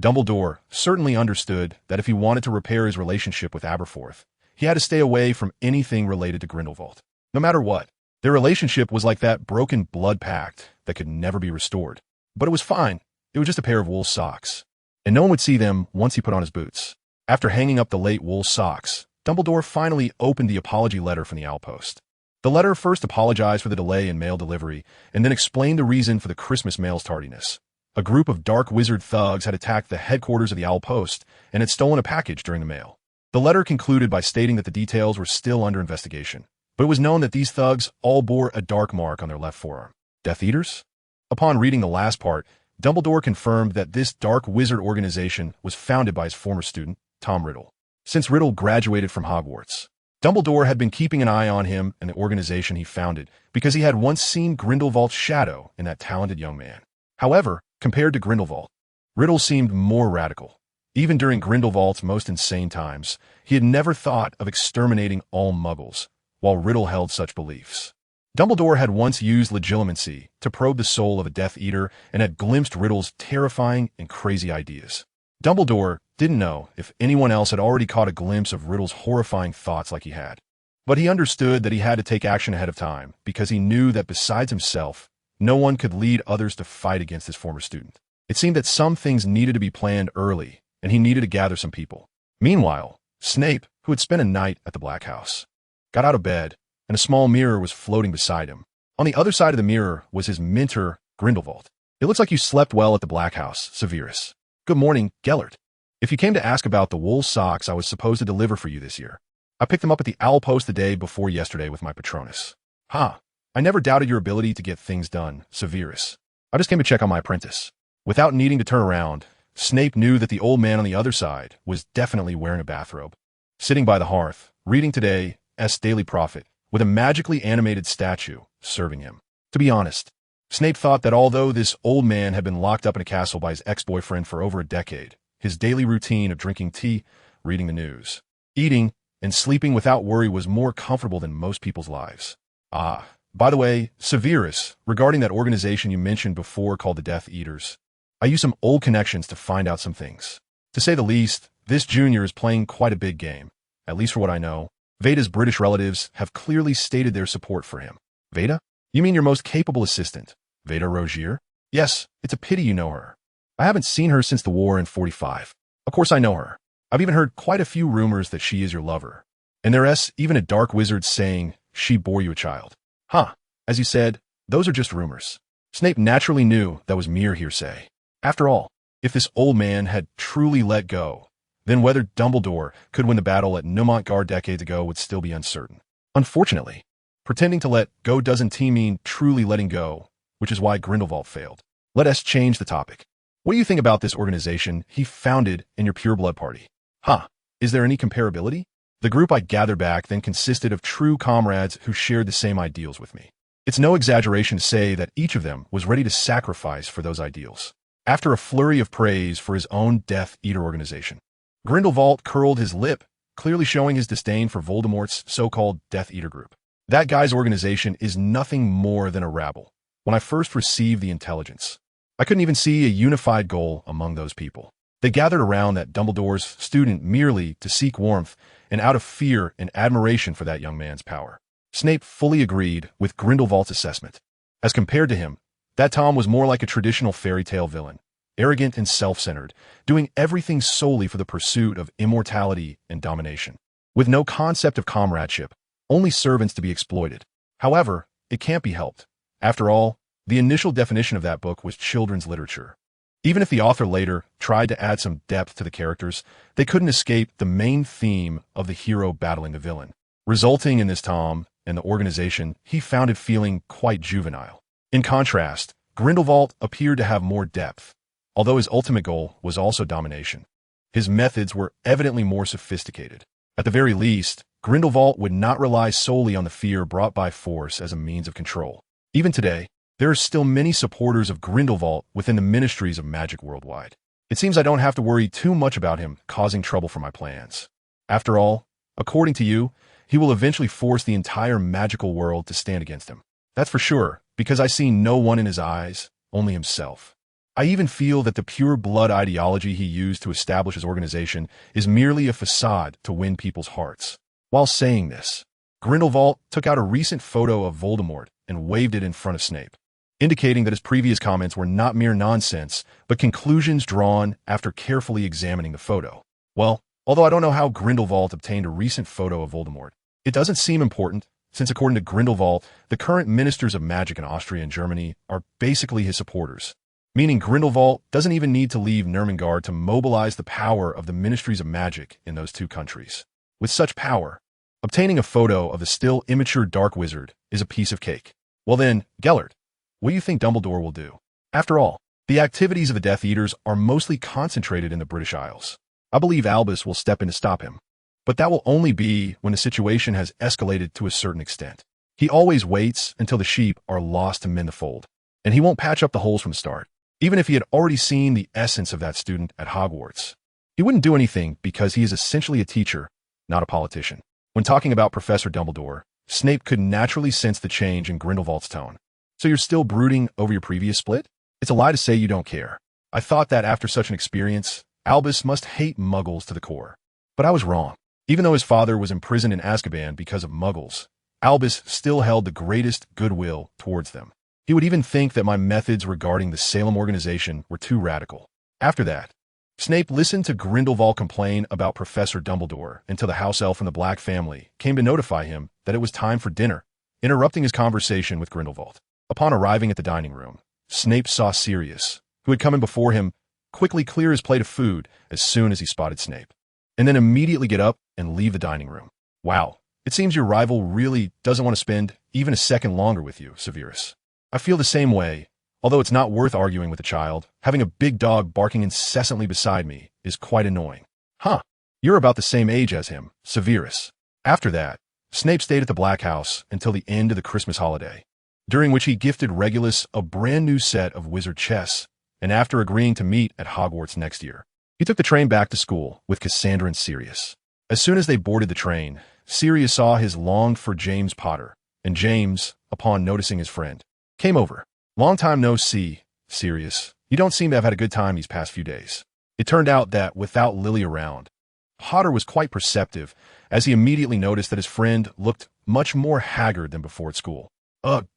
Dumbledore certainly understood that if he wanted to repair his relationship with Aberforth, he had to stay away from anything related to Grindelwald. No matter what, their relationship was like that broken blood pact that could never be restored. But it was fine. It was just a pair of wool socks, and no one would see them once he put on his boots. After hanging up the late wool socks, Dumbledore finally opened the apology letter from the owl post. The letter first apologized for the delay in mail delivery and then explained the reason for the Christmas mail's tardiness. A group of dark wizard thugs had attacked the headquarters of the Owl Post and had stolen a package during the mail. The letter concluded by stating that the details were still under investigation, but it was known that these thugs all bore a dark mark on their left forearm. Death Eaters? Upon reading the last part, Dumbledore confirmed that this dark wizard organization was founded by his former student, Tom Riddle. Since Riddle graduated from Hogwarts, Dumbledore had been keeping an eye on him and the organization he founded because he had once seen Grindelwald's shadow in that talented young man. However, compared to Grindelwald, Riddle seemed more radical. Even during Grindelwald's most insane times, he had never thought of exterminating all muggles, while Riddle held such beliefs. Dumbledore had once used legilimency to probe the soul of a Death Eater and had glimpsed Riddle's terrifying and crazy ideas. Dumbledore didn't know if anyone else had already caught a glimpse of Riddle's horrifying thoughts like he had. But he understood that he had to take action ahead of time because he knew that besides himself, no one could lead others to fight against his former student. It seemed that some things needed to be planned early, and he needed to gather some people. Meanwhile, Snape, who had spent a night at the Black House, got out of bed, and a small mirror was floating beside him. On the other side of the mirror was his mentor, Grindelwald. "It looks like you slept well at the Black House, Severus. Good morning, Gellert. If you came to ask about the wool socks I was supposed to deliver for you this year, I picked them up at the Owl Post the day before yesterday with my Patronus." "Ha! I never doubted your ability to get things done, Severus. I just came to check on my apprentice." Without needing to turn around, Snape knew that the old man on the other side was definitely wearing a bathrobe, sitting by the hearth, reading today's Daily Prophet, with a magically animated statue serving him. To be honest, Snape thought that although this old man had been locked up in a castle by his ex-boyfriend for over a decade, his daily routine of drinking tea, reading the news, eating, and sleeping without worry was more comfortable than most people's lives. "Ah, by the way, Severus, regarding that organization you mentioned before called the Death Eaters, I used some old connections to find out some things. To say the least, this junior is playing quite a big game, at least for what I know. Veda's British relatives have clearly stated their support for him." "Veda? You mean your most capable assistant, Veda Rogier?" "Yes, it's a pity you know her. I haven't seen her since the war in 45. Of course I know her. I've even heard quite a few rumors that she is your lover. And there's even a dark wizard saying she bore you a child." "Huh, as you said, those are just rumors." Snape naturally knew that was mere hearsay. After all, if this old man had truly let go, then whether Dumbledore could win the battle at Nurmengard decades ago would still be uncertain. Unfortunately, pretending to let go doesn't mean truly letting go, which is why Grindelwald failed. Let us change the topic. What do you think about this organization he founded in your Pure Blood party? "Huh, is there any comparability?" "The group I gathered back then consisted of true comrades who shared the same ideals with me. It's no exaggeration to say that each of them was ready to sacrifice for those ideals." After a flurry of praise for his own Death Eater organization, Grindelwald curled his lip, clearly showing his disdain for Voldemort's so-called Death Eater group. "That guy's organization is nothing more than a rabble. When I first received the intelligence, I couldn't even see a unified goal among those people. They gathered around that Dumbledore's student merely to seek warmth and out of fear and admiration for that young man's power." Snape fully agreed with Grindelwald's assessment. As compared to him, that Tom was more like a traditional fairy tale villain, arrogant and self-centered, doing everything solely for the pursuit of immortality and domination. With no concept of comradeship, only servants to be exploited. However, it can't be helped. After all, the initial definition of that book was children's literature. Even if the author later tried to add some depth to the characters, they couldn't escape the main theme of the hero battling the villain, resulting in this Tom and the organization he founded feeling quite juvenile. In contrast, Grindelwald appeared to have more depth, although his ultimate goal was also domination. His methods were evidently more sophisticated. At the very least, Grindelwald would not rely solely on the fear brought by force as a means of control. Even today, there are still many supporters of Grindelwald within the ministries of magic worldwide. It seems I don't have to worry too much about him causing trouble for my plans. After all, according to you, he will eventually force the entire magical world to stand against him. That's for sure, because I see no one in his eyes, only himself. I even feel that the pure blood ideology he used to establish his organization is merely a facade to win people's hearts. While saying this, Grindelwald took out a recent photo of Voldemort and waved it in front of Snape, indicating that his previous comments were not mere nonsense, but conclusions drawn after carefully examining the photo. Well, although I don't know how Grindelwald obtained a recent photo of Voldemort, it doesn't seem important, since according to Grindelwald, the current ministers of magic in Austria and Germany are basically his supporters, meaning Grindelwald doesn't even need to leave Nurmengard to mobilize the power of the ministries of magic in those two countries. With such power, obtaining a photo of the still immature dark wizard is a piece of cake. Well then, Gellert, what do you think Dumbledore will do? After all, The activities of the Death Eaters are mostly concentrated in the British Isles. I believe Albus will step in to stop him, but that will only be when the situation has escalated to a certain extent. He always waits until the sheep are lost to mend the fold, and he won't patch up the holes from the start, even if he had already seen the essence of that student at Hogwarts. He wouldn't do anything because he is essentially a teacher, not a politician. When talking about Professor Dumbledore, Snape could naturally sense the change in Grindelwald's tone. So you're still brooding over your previous split? It's a lie to say you don't care. I thought that after such an experience, Albus must hate Muggles to the core. But I was wrong. Even though his father was imprisoned in Azkaban because of Muggles, Albus still held the greatest goodwill towards them. He would even think that my methods regarding the Salem organization were too radical. After that, Snape listened to Grindelwald complain about Professor Dumbledore until the house elf from the Black family came to notify him that it was time for dinner, interrupting his conversation with Grindelwald. Upon arriving at the dining room, Snape saw Sirius, who had come in before him, quickly clear his plate of food as soon as he spotted Snape, and then immediately get up and leave the dining room. Wow, it seems your rival really doesn't want to spend even a second longer with you, Severus. I feel the same way. Although it's not worth arguing with a child, having a big dog barking incessantly beside me is quite annoying. Huh, you're about the same age as him, Severus. After that, Snape stayed at the Black House until the end of the Christmas holiday, during which he gifted Regulus a brand new set of wizard chess, and after agreeing to meet at Hogwarts next year, he took the train back to school with Cassandra and Sirius. As soon as they boarded the train, Sirius saw his longed-for James Potter, and James, upon noticing his friend, came over. Long time no see, Sirius. You don't seem to have had a good time these past few days. It turned out that, without Lily around, Potter was quite perceptive, as he immediately noticed that his friend looked much more haggard than before at school.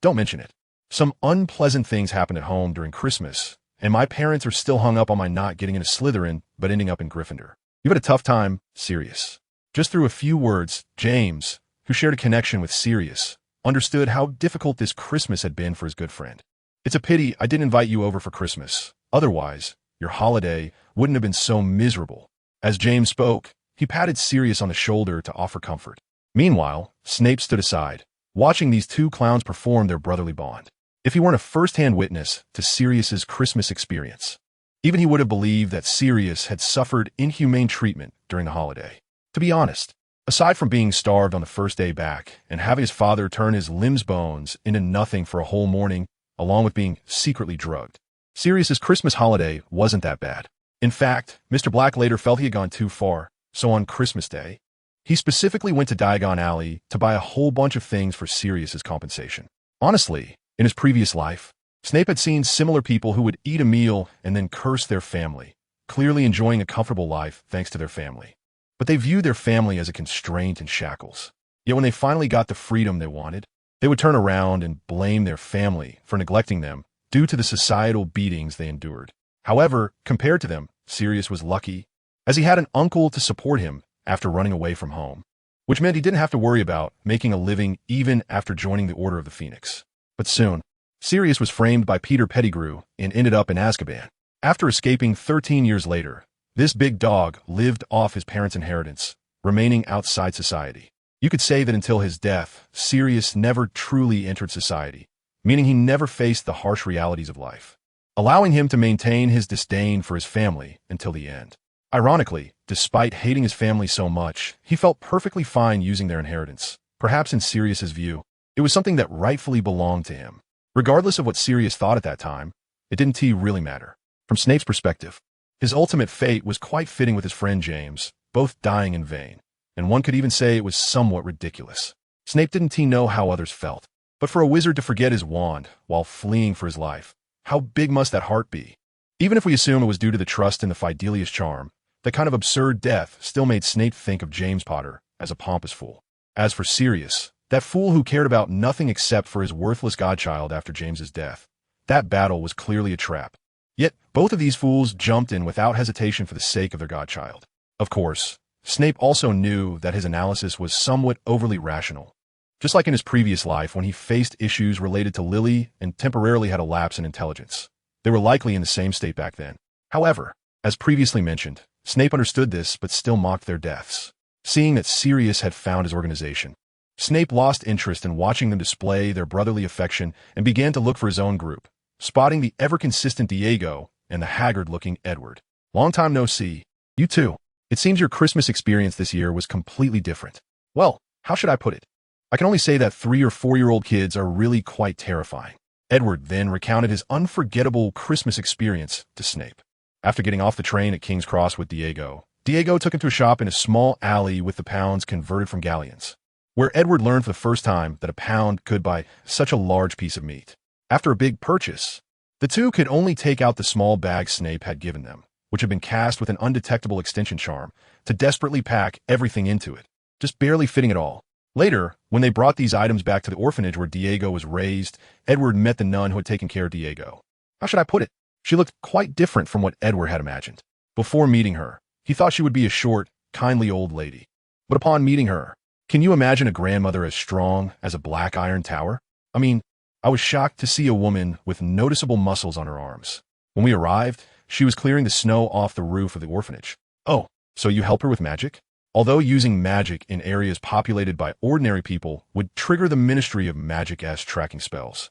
Don't mention it. Some unpleasant things happened at home during Christmas, and my parents are still hung up on my not getting into Slytherin, but ending up in Gryffindor. You've had a tough time, Sirius. Just through a few words, James, who shared a connection with Sirius, understood how difficult this Christmas had been for his good friend. It's a pity I didn't invite you over for Christmas. Otherwise, your holiday wouldn't have been so miserable. As James spoke, he patted Sirius on the shoulder to offer comfort. Meanwhile, Snape stood aside, watching these two clowns perform their brotherly bond. If he weren't a first-hand witness to Sirius's Christmas experience, even he would have believed that Sirius had suffered inhumane treatment during the holiday. To be honest, aside from being starved on the first day back and having his father turn his limbs bones into nothing for a whole morning, along with being secretly drugged, Sirius's Christmas holiday wasn't that bad. In fact, Mr. Black later felt he had gone too far, so on Christmas Day, he specifically went to Diagon Alley to buy a whole bunch of things for Sirius's compensation. Honestly, in his previous life, Snape had seen similar people who would eat a meal and then curse their family, clearly enjoying a comfortable life thanks to their family. But they viewed their family as a constraint and shackles. Yet when they finally got the freedom they wanted, they would turn around and blame their family for neglecting them due to the societal beatings they endured. However, compared to them, Sirius was lucky, as he had an uncle to support him after running away from home, which meant he didn't have to worry about making a living even after joining the Order of the Phoenix. But soon, Sirius was framed by Peter Pettigrew and ended up in Azkaban. After escaping 13 years later, this big dog lived off his parents' inheritance, remaining outside society. You could say that until his death, Sirius never truly entered society, meaning he never faced the harsh realities of life, allowing him to maintain his disdain for his family until the end. Ironically, despite hating his family so much, he felt perfectly fine using their inheritance. Perhaps in Sirius's view, it was something that rightfully belonged to him. Regardless of what Sirius thought at that time, it didn't really matter. From Snape's perspective, his ultimate fate was quite fitting with his friend James, both dying in vain, and one could even say it was somewhat ridiculous. Snape didn't know how others felt, but for a wizard to forget his wand while fleeing for his life, how big must that heart be? Even if we assume it was due to the trust in the Fidelius charm, that kind of absurd death still made Snape think of James Potter as a pompous fool. As for Sirius, that fool who cared about nothing except for his worthless godchild after James's death, that battle was clearly a trap. Yet, both of these fools jumped in without hesitation for the sake of their godchild. Of course, Snape also knew that his analysis was somewhat overly rational. Just like in his previous life when he faced issues related to Lily and temporarily had a lapse in intelligence. They were likely in the same state back then. However, as previously mentioned, Snape understood this but still mocked their deaths. Seeing that Sirius had found his organization, Snape lost interest in watching them display their brotherly affection and began to look for his own group, spotting the ever-consistent Diego and the haggard-looking Edward. Long time no see. You too. It seems your Christmas experience this year was completely different. Well, how should I put it? I can only say that 3 or 4-year-old kids are really quite terrifying. Edward then recounted his unforgettable Christmas experience to Snape. After getting off the train at King's Cross with Diego took him to a shop in a small alley with the pounds converted from galleons, where Edward learned for the first time that a pound could buy such a large piece of meat. After a big purchase, the two could only take out the small bag Snape had given them, which had been cast with an undetectable extension charm, to desperately pack everything into it, just barely fitting it all. Later, when they brought these items back to the orphanage where Diego was raised, Edward met the nun who had taken care of Diego. How should I put it? She looked quite different from what Edward had imagined. Before meeting her, he thought she would be a short, kindly old lady. But upon meeting her, can you imagine a grandmother as strong as a black iron tower? I mean, I was shocked to see a woman with noticeable muscles on her arms. When we arrived, she was clearing the snow off the roof of the orphanage. Oh, so you help her with magic? Although using magic in areas populated by ordinary people would trigger the Ministry of Magic-esque tracking spells,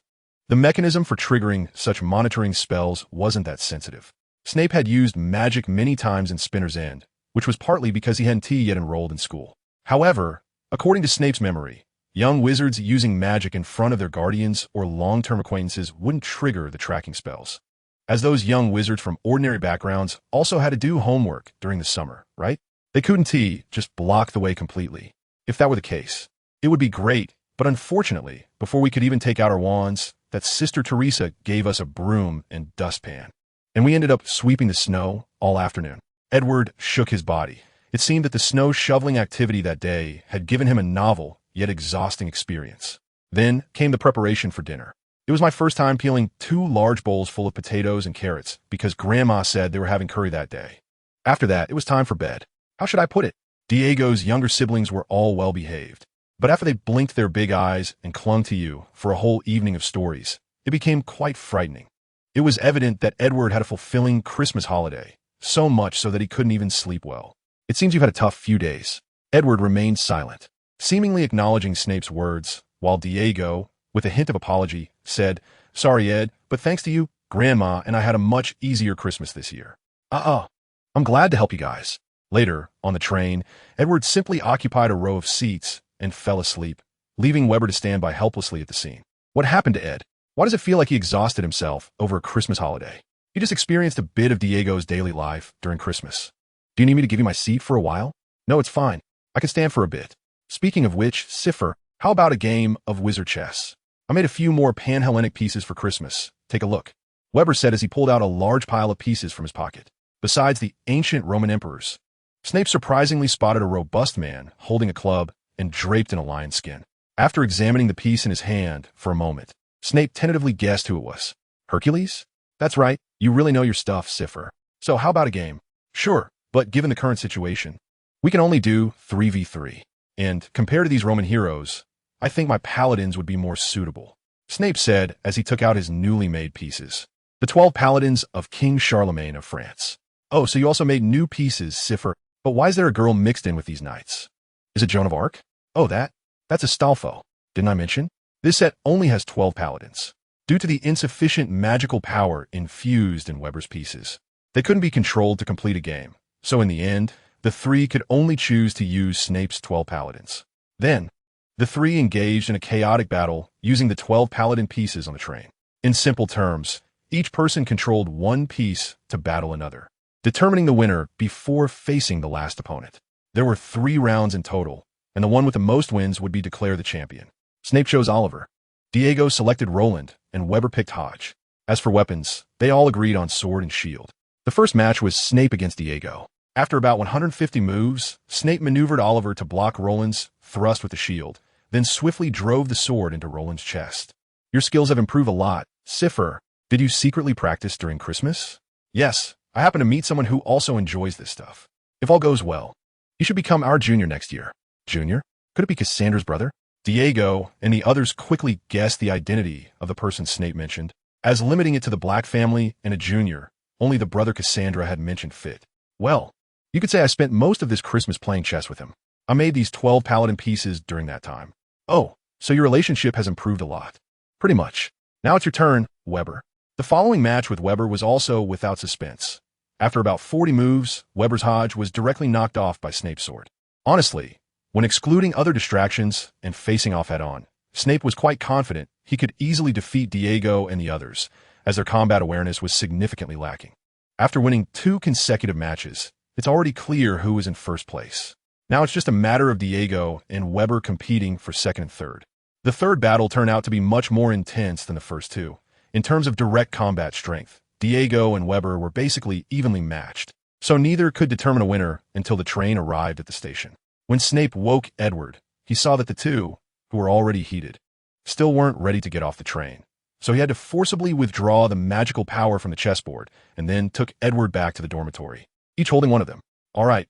the mechanism for triggering such monitoring spells wasn't that sensitive. Snape had used magic many times in Spinner's End, which was partly because he hadn't yet enrolled in school. However, according to Snape's memory, young wizards using magic in front of their guardians or long-term acquaintances wouldn't trigger the tracking spells, as those young wizards from ordinary backgrounds also had to do homework during the summer, right? They couldn't just block the way completely. If that were the case, it would be great, but unfortunately, before we could even take out our wands, that Sister Teresa gave us a broom and dustpan, and we ended up sweeping the snow all afternoon. Edward shook his body. It seemed that the snow shoveling activity that day had given him a novel, yet exhausting experience. Then came the preparation for dinner. It was my first time peeling 2 large bowls full of potatoes and carrots because Grandma said they were having curry that day. After that, it was time for bed. How should I put it? Diego's younger siblings were all well behaved, but after they blinked their big eyes and clung to you for a whole evening of stories, it became quite frightening. It was evident that Edward had a fulfilling Christmas holiday, so much so that he couldn't even sleep well. It seems you've had a tough few days. Edward remained silent, seemingly acknowledging Snape's words, while Diego, with a hint of apology, said, "Sorry, Ed, but thanks to you, Grandma and I had a much easier Christmas this year." I'm glad to help you guys. Later, on the train, Edward simply occupied a row of seats and fell asleep, leaving Weber to stand by helplessly at the scene. What happened to Ed? Why does it feel like he exhausted himself over a Christmas holiday? He just experienced a bit of Diego's daily life during Christmas. Do you need me to give you my seat for a while? No, it's fine. I can stand for a bit. Speaking of which, Cipher, how about a game of wizard chess? I made a few more Pan-Hellenic pieces for Christmas. Take a look. Weber said as he pulled out a large pile of pieces from his pocket. Besides the ancient Roman emperors, Snape surprisingly spotted a robust man holding a club and draped in a lion's skin. After examining the piece in his hand for a moment, Snape tentatively guessed who it was. Hercules? That's right, you really know your stuff, Cipher. So how about a game? Sure, but given the current situation, we can only do 3v3. And compared to these Roman heroes, I think my paladins would be more suitable, Snape said as he took out his newly made pieces. The 12 paladins of King Charlemagne of France. Oh, so you also made new pieces, Cipher. But why is there a girl mixed in with these knights? Is it Joan of Arc? Oh, that's Astolfo. Didn't I mention? This set only has 12 paladins. Due to the insufficient magical power infused in Weber's pieces, they couldn't be controlled to complete a game. So in the end, the 3 could only choose to use Snape's 12 paladins. Then, the 3 engaged in a chaotic battle using the 12 paladin pieces on the train. In simple terms, each person controlled one piece to battle another, determining the winner before facing the last opponent. There were 3 rounds in total, and the one with the most wins would be declared the champion. Snape chose Oliver. Diego selected Roland, and Weber picked Hodge. As for weapons, they all agreed on sword and shield. The first match was Snape against Diego. After about 150 moves, Snape maneuvered Oliver to block Roland's thrust with the shield, then swiftly drove the sword into Roland's chest. Your skills have improved a lot. Cipher, did you secretly practice during Christmas? Yes. I happen to meet someone who also enjoys this stuff. If all goes well, you should become our junior next year. Junior? Could it be Cassandra's brother? Diego and the others quickly guessed the identity of the person Snape mentioned, as limiting it to the Black family and a junior, only the brother Cassandra had mentioned fit. Well, you could say I spent most of this Christmas playing chess with him. I made these 12 paladin pieces during that time. Oh, so your relationship has improved a lot. Pretty much. Now it's your turn, Weber. The following match with Weber was also without suspense. After about 40 moves, Weber's Hodge was directly knocked off by Snape's sword. Honestly, when excluding other distractions and facing off head-on, Snape was quite confident he could easily defeat Diego and the others, as their combat awareness was significantly lacking. After winning 2 consecutive matches, it's already clear who is in first place. Now it's just a matter of Diego and Weber competing for second and third. The third battle turned out to be much more intense than the first 2. In terms of direct combat strength, Diego and Weber were basically evenly matched, so neither could determine a winner until the train arrived at the station. When Snape woke Edward, he saw that the two, who were already heated, still weren't ready to get off the train. So he had to forcibly withdraw the magical power from the chessboard and then took Edward back to the dormitory, each holding one of them. All right,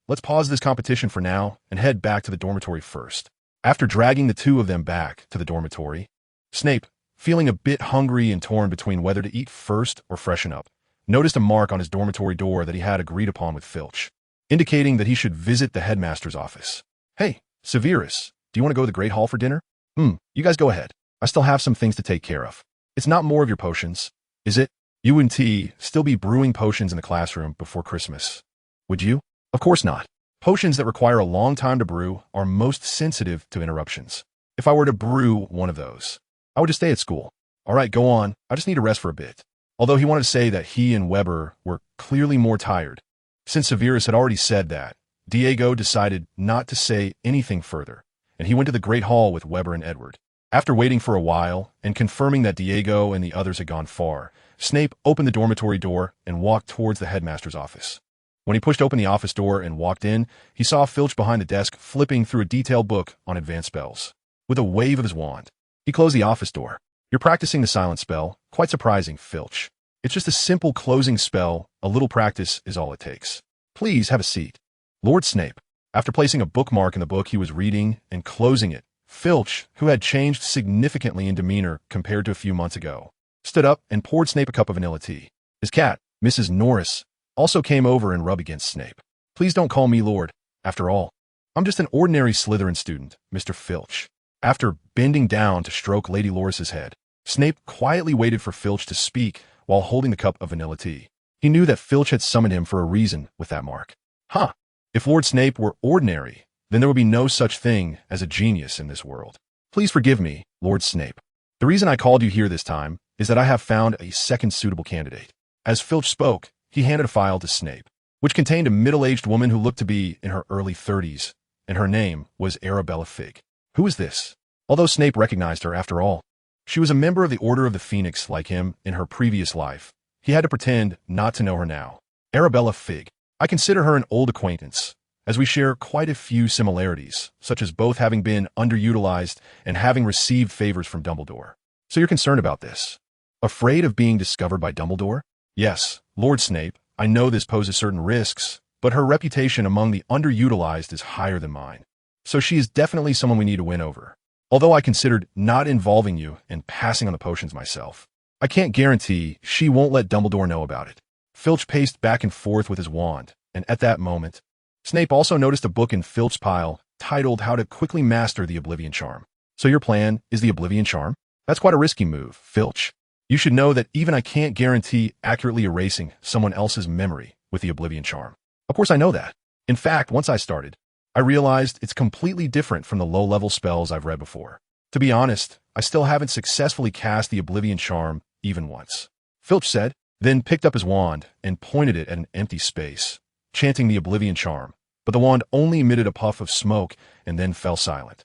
let's pause this competition for now and head back to the dormitory first. After dragging the 2 of them back to the dormitory, Snape, feeling a bit hungry and torn between whether to eat first or freshen up, noticed a mark on his dormitory door that he had agreed upon with Filch, indicating that he should visit the headmaster's office. Hey, Severus, do you want to go to the Great Hall for dinner? You guys go ahead. I still have some things to take care of. It's not more of your potions, is it? You wouldn't still be brewing potions in the classroom before Christmas, would you? Of course not. Potions that require a long time to brew are most sensitive to interruptions. If I were to brew one of those, I would just stay at school. All right, go on. I just need to rest for a bit. Although he wanted to say that he and Weber were clearly more tired. Since Severus had already said that, Diego decided not to say anything further, and he went to the Great Hall with Weber and Edward. After waiting for a while and confirming that Diego and the others had gone far, Snape opened the dormitory door and walked towards the headmaster's office. When he pushed open the office door and walked in, he saw Filch behind the desk flipping through a detailed book on advanced spells. With a wave of his wand, he closed the office door. You're practicing the silent spell. Quite surprising, Filch. It's just a simple closing spell. A little practice is all it takes. Please have a seat. Lord Snape. After placing a bookmark in the book he was reading and closing it, Filch, who had changed significantly in demeanor compared to a few months ago, stood up and poured Snape a cup of vanilla tea. His cat, Mrs. Norris, also came over and rubbed against Snape. Please don't call me Lord. After all, I'm just an ordinary Slytherin student, Mr. Filch. After bending down to stroke Lady Loris's head, Snape quietly waited for Filch to speak while holding the cup of vanilla tea. He knew that Filch had summoned him for a reason with that mark. If Lord Snape were ordinary, then there would be no such thing as a genius in this world. Please forgive me, Lord Snape. The reason I called you here this time is that I have found a second suitable candidate. As Filch spoke, he handed a file to Snape, which contained a middle-aged woman who looked to be in her early 30s, and her name was Arabella Figg. Who is this? Although Snape recognized her after all, she was a member of the Order of the Phoenix like him in her previous life. He had to pretend not to know her now. Arabella Figg. I consider her an old acquaintance, as we share quite a few similarities, such as both having been underutilized and having received favors from Dumbledore. So you're concerned about this? Afraid of being discovered by Dumbledore? Yes, Lord Snape, I know this poses certain risks, but her reputation among the underutilized is higher than mine. So she is definitely someone we need to win over. Although I considered not involving you and passing on the potions myself, I can't guarantee she won't let Dumbledore know about it. Filch paced back and forth with his wand, and at that moment, Snape also noticed a book in Filch's pile titled How to Quickly Master the Oblivion Charm. So your plan is the Oblivion Charm? That's quite a risky move, Filch. You should know that even I can't guarantee accurately erasing someone else's memory with the Oblivion Charm. Of course I know that. In fact, once I started, I realized it's completely different from the low-level spells I've read before. To be honest, I still haven't successfully cast the Oblivion Charm even once. Filch said, then picked up his wand and pointed it at an empty space, chanting the Oblivion Charm, but the wand only emitted a puff of smoke and then fell silent.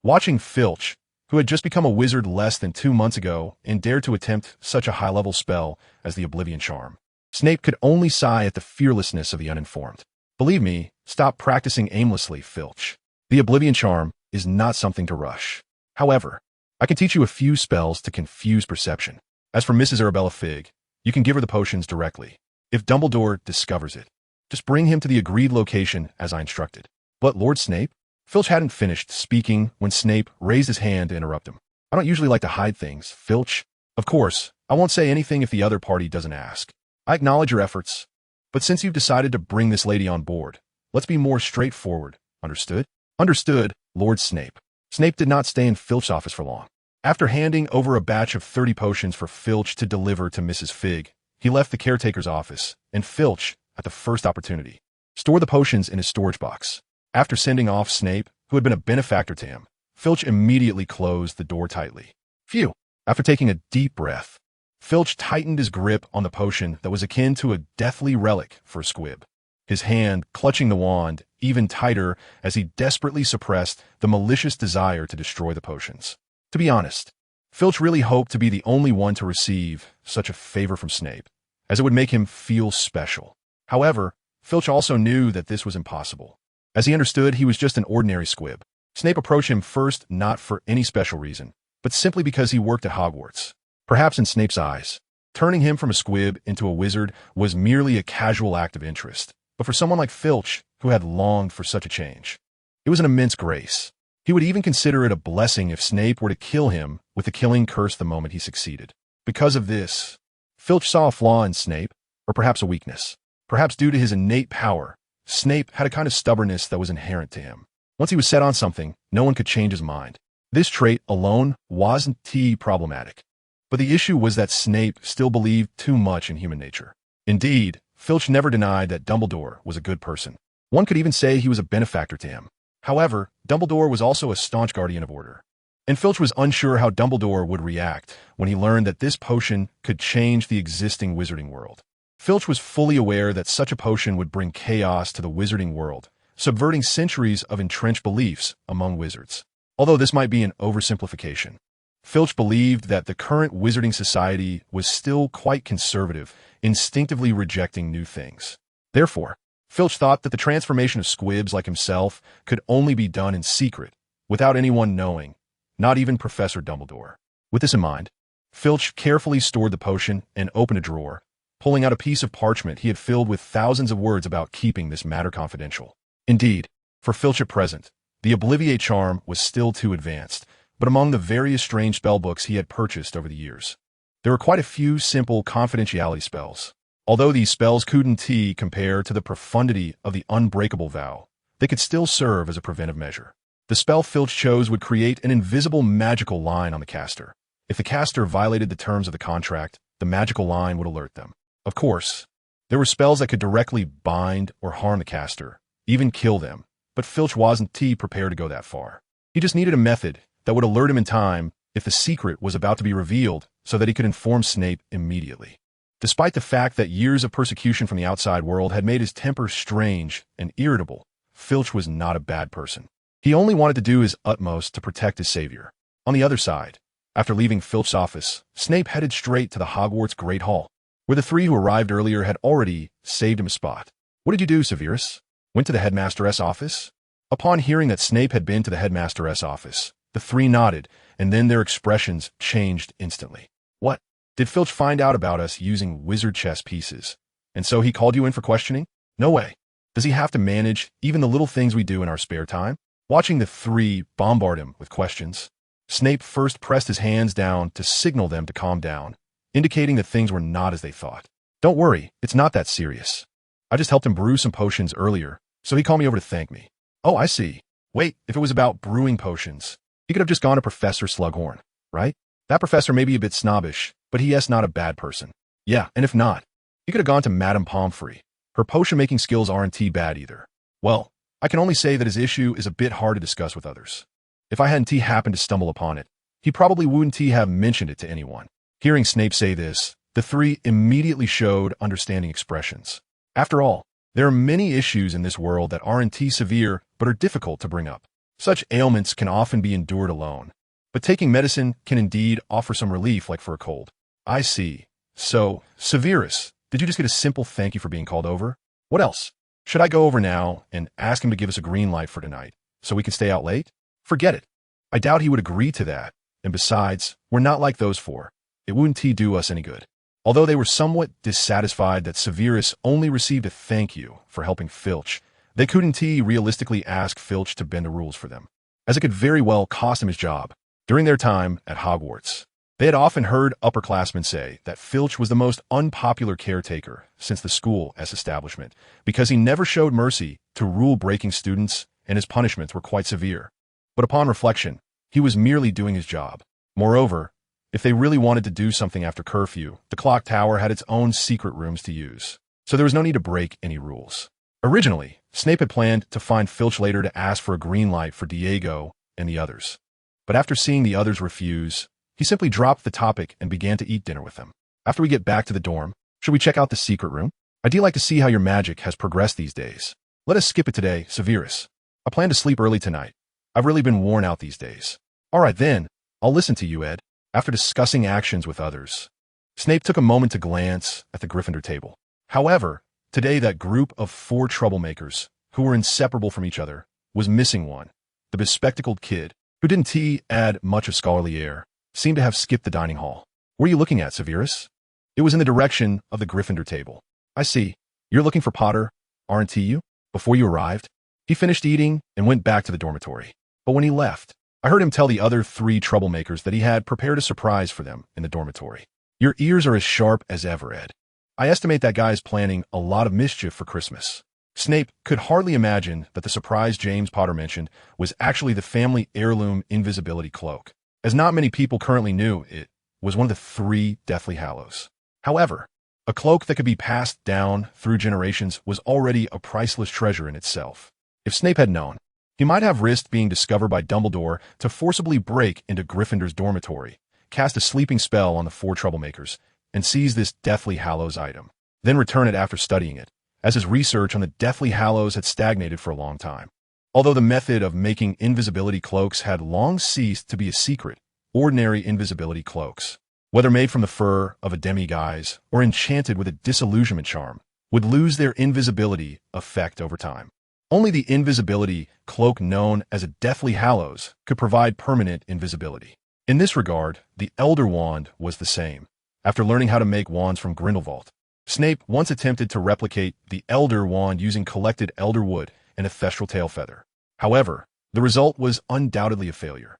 Watching Filch, who had just become a wizard less than 2 months ago and dared to attempt such a high-level spell as the Oblivion Charm, Snape could only sigh at the fearlessness of the uninformed. Believe me, stop practicing aimlessly, Filch. The Oblivion Charm is not something to rush. However, I can teach you a few spells to confuse perception. As for Mrs. Arabella Figg, you can give her the potions directly. If Dumbledore discovers it, just bring him to the agreed location as I instructed. But Lord Snape? Filch hadn't finished speaking when Snape raised his hand to interrupt him. I don't usually like to hide things, Filch. Of course, I won't say anything if the other party doesn't ask. I acknowledge your efforts, but since you've decided to bring this lady on board, let's be more straightforward. Understood? Understood, Lord Snape. Snape did not stay in Filch's office for long. After handing over a batch of 30 potions for Filch to deliver to Mrs. Fig, he left the caretaker's office, and Filch, at the first opportunity, stored the potions in his storage box. After sending off Snape, who had been a benefactor to him, Filch immediately closed the door tightly. Phew! After taking a deep breath, Filch tightened his grip on the potion that was akin to a deathly relic for a squib, his hand clutching the wand even tighter as he desperately suppressed the malicious desire to destroy the potions. To be honest, Filch really hoped to be the only one to receive such a favor from Snape, as it would make him feel special. However, Filch also knew that this was impossible. As he understood he was just an ordinary squib, Snape approached him first not for any special reason, but simply because he worked at Hogwarts. Perhaps in Snape's eyes, turning him from a squib into a wizard was merely a casual act of interest, but for someone like Filch, who had longed for such a change, it was an immense grace. He would even consider it a blessing if Snape were to kill him with the killing curse the moment he succeeded. Because of this, Filch saw a flaw in Snape, or perhaps a weakness. Perhaps due to his innate power, Snape had a kind of stubbornness that was inherent to him. Once he was set on something, no one could change his mind. This trait alone wasn't problematic. But the issue was that Snape still believed too much in human nature. Indeed, Filch never denied that Dumbledore was a good person. One could even say he was a benefactor to him. However, Dumbledore was also a staunch guardian of order. And Filch was unsure how Dumbledore would react when he learned that this potion could change the existing wizarding world. Filch was fully aware that such a potion would bring chaos to the wizarding world, subverting centuries of entrenched beliefs among wizards. Although this might be an oversimplification, Filch believed that the current wizarding society was still quite conservative, instinctively rejecting new things. Therefore, Filch thought that the transformation of squibs like himself could only be done in secret, without anyone knowing, not even Professor Dumbledore. With this in mind, Filch carefully stored the potion and opened a drawer, pulling out a piece of parchment he had filled with thousands of words about keeping this matter confidential. Indeed, for Filch at present, the Obliviate charm was still too advanced, but among the various strange spellbooks he had purchased over the years, there were quite a few simple confidentiality spells. Although these spells couldn't compare to the profundity of the unbreakable vow, they could still serve as a preventive measure. The spell Filch chose would create an invisible magical line on the caster. If the caster violated the terms of the contract, the magical line would alert them. Of course, there were spells that could directly bind or harm the caster, even kill them, but Filch wasn't prepared to go that far. He just needed a method that would alert him in time if the secret was about to be revealed so that he could inform Snape immediately. Despite the fact that years of persecution from the outside world had made his temper strange and irritable, Filch was not a bad person. He only wanted to do his utmost to protect his savior. On the other side, after leaving Filch's office, Snape headed straight to the Hogwarts Great Hall, where the three who arrived earlier had already saved him a spot. What did you do, Severus? Went to the headmaster's office? Upon hearing that Snape had been to the headmaster's office, the three nodded, and then their expressions changed instantly. What? Did Filch find out about us using wizard chess pieces, and so he called you in for questioning? No way. Does he have to manage even the little things we do in our spare time? Watching the three bombard him with questions, Snape first pressed his hands down to signal them to calm down, indicating that things were not as they thought. Don't worry, it's not that serious. I just helped him brew some potions earlier, so he called me over to thank me. Oh, I see. Wait, if it was about brewing potions, he could have just gone to Professor Slughorn, right? That professor may be a bit snobbish, but he is not a bad person. Yeah, and if not, he could have gone to Madame Pomfrey. Her potion-making skills aren't bad either. Well, I can only say that his issue is a bit hard to discuss with others. If I hadn't happened to stumble upon it, he probably wouldn't have mentioned it to anyone. Hearing Snape say this, the three immediately showed understanding expressions. After all, there are many issues in this world that aren't severe but are difficult to bring up. Such ailments can often be endured alone, but taking medicine can indeed offer some relief, like for a cold. I see. So, Severus, did you just get a simple thank you for being called over? What else? Should I go over now and ask him to give us a green light for tonight, so we can stay out late? Forget it. I doubt he would agree to that, and besides, we're not like those four. It wouldn't do us any good. Although they were somewhat dissatisfied that Severus only received a thank you for helping Filch, they couldn't realistically ask Filch to bend the rules for them, as it could very well cost him his job. During their time at Hogwarts, they had often heard upperclassmen say that Filch was the most unpopular caretaker since the school as establishment, because he never showed mercy to rule-breaking students and his punishments were quite severe. But upon reflection, he was merely doing his job. Moreover, if they really wanted to do something after curfew, the clock tower had its own secret rooms to use, so there was no need to break any rules. Originally, Snape had planned to find Filch later to ask for a green light for Diego and the others. But after seeing the others refuse, he simply dropped the topic and began to eat dinner with them. After we get back to the dorm, should we check out the secret room? I do like to see how your magic has progressed these days. Let us skip it today, Severus. I plan to sleep early tonight. I've really been worn out these days. All right then, I'll listen to you, Ed. After discussing actions with others, Snape took a moment to glance at the Gryffindor table. However, today that group of 4 troublemakers, who were inseparable from each other, was missing one. The bespectacled kid, who didn't add much of scholarly air, seemed to have skipped the dining hall. What are you looking at, Severus? It was in the direction of the Gryffindor table. I see. You're looking for Potter, aren't you? Before you arrived, he finished eating and went back to the dormitory. But when he left, I heard him tell the other 3 troublemakers that he had prepared a surprise for them in the dormitory. Your ears are as sharp as ever, Ed. I estimate that guy is planning a lot of mischief for Christmas. Snape could hardly imagine that the surprise James Potter mentioned was actually the family heirloom invisibility cloak, as not many people currently knew it was one of the 3 Deathly Hallows. However, a cloak that could be passed down through generations was already a priceless treasure in itself. If Snape had known, he might have risked being discovered by Dumbledore to forcibly break into Gryffindor's dormitory, cast a sleeping spell on the 4 troublemakers, and seize this Deathly Hallows item, then return it after studying it, as his research on the Deathly Hallows had stagnated for a long time. Although the method of making invisibility cloaks had long ceased to be a secret, ordinary invisibility cloaks, whether made from the fur of a demiguise or enchanted with a disillusionment charm, would lose their invisibility effect over time. Only the invisibility cloak known as a Deathly Hallows could provide permanent invisibility. In this regard, the Elder Wand was the same. After learning how to make wands from Grindelwald, Snape once attempted to replicate the Elder Wand using collected elder wood and a thestral tail feather. However, the result was undoubtedly a failure.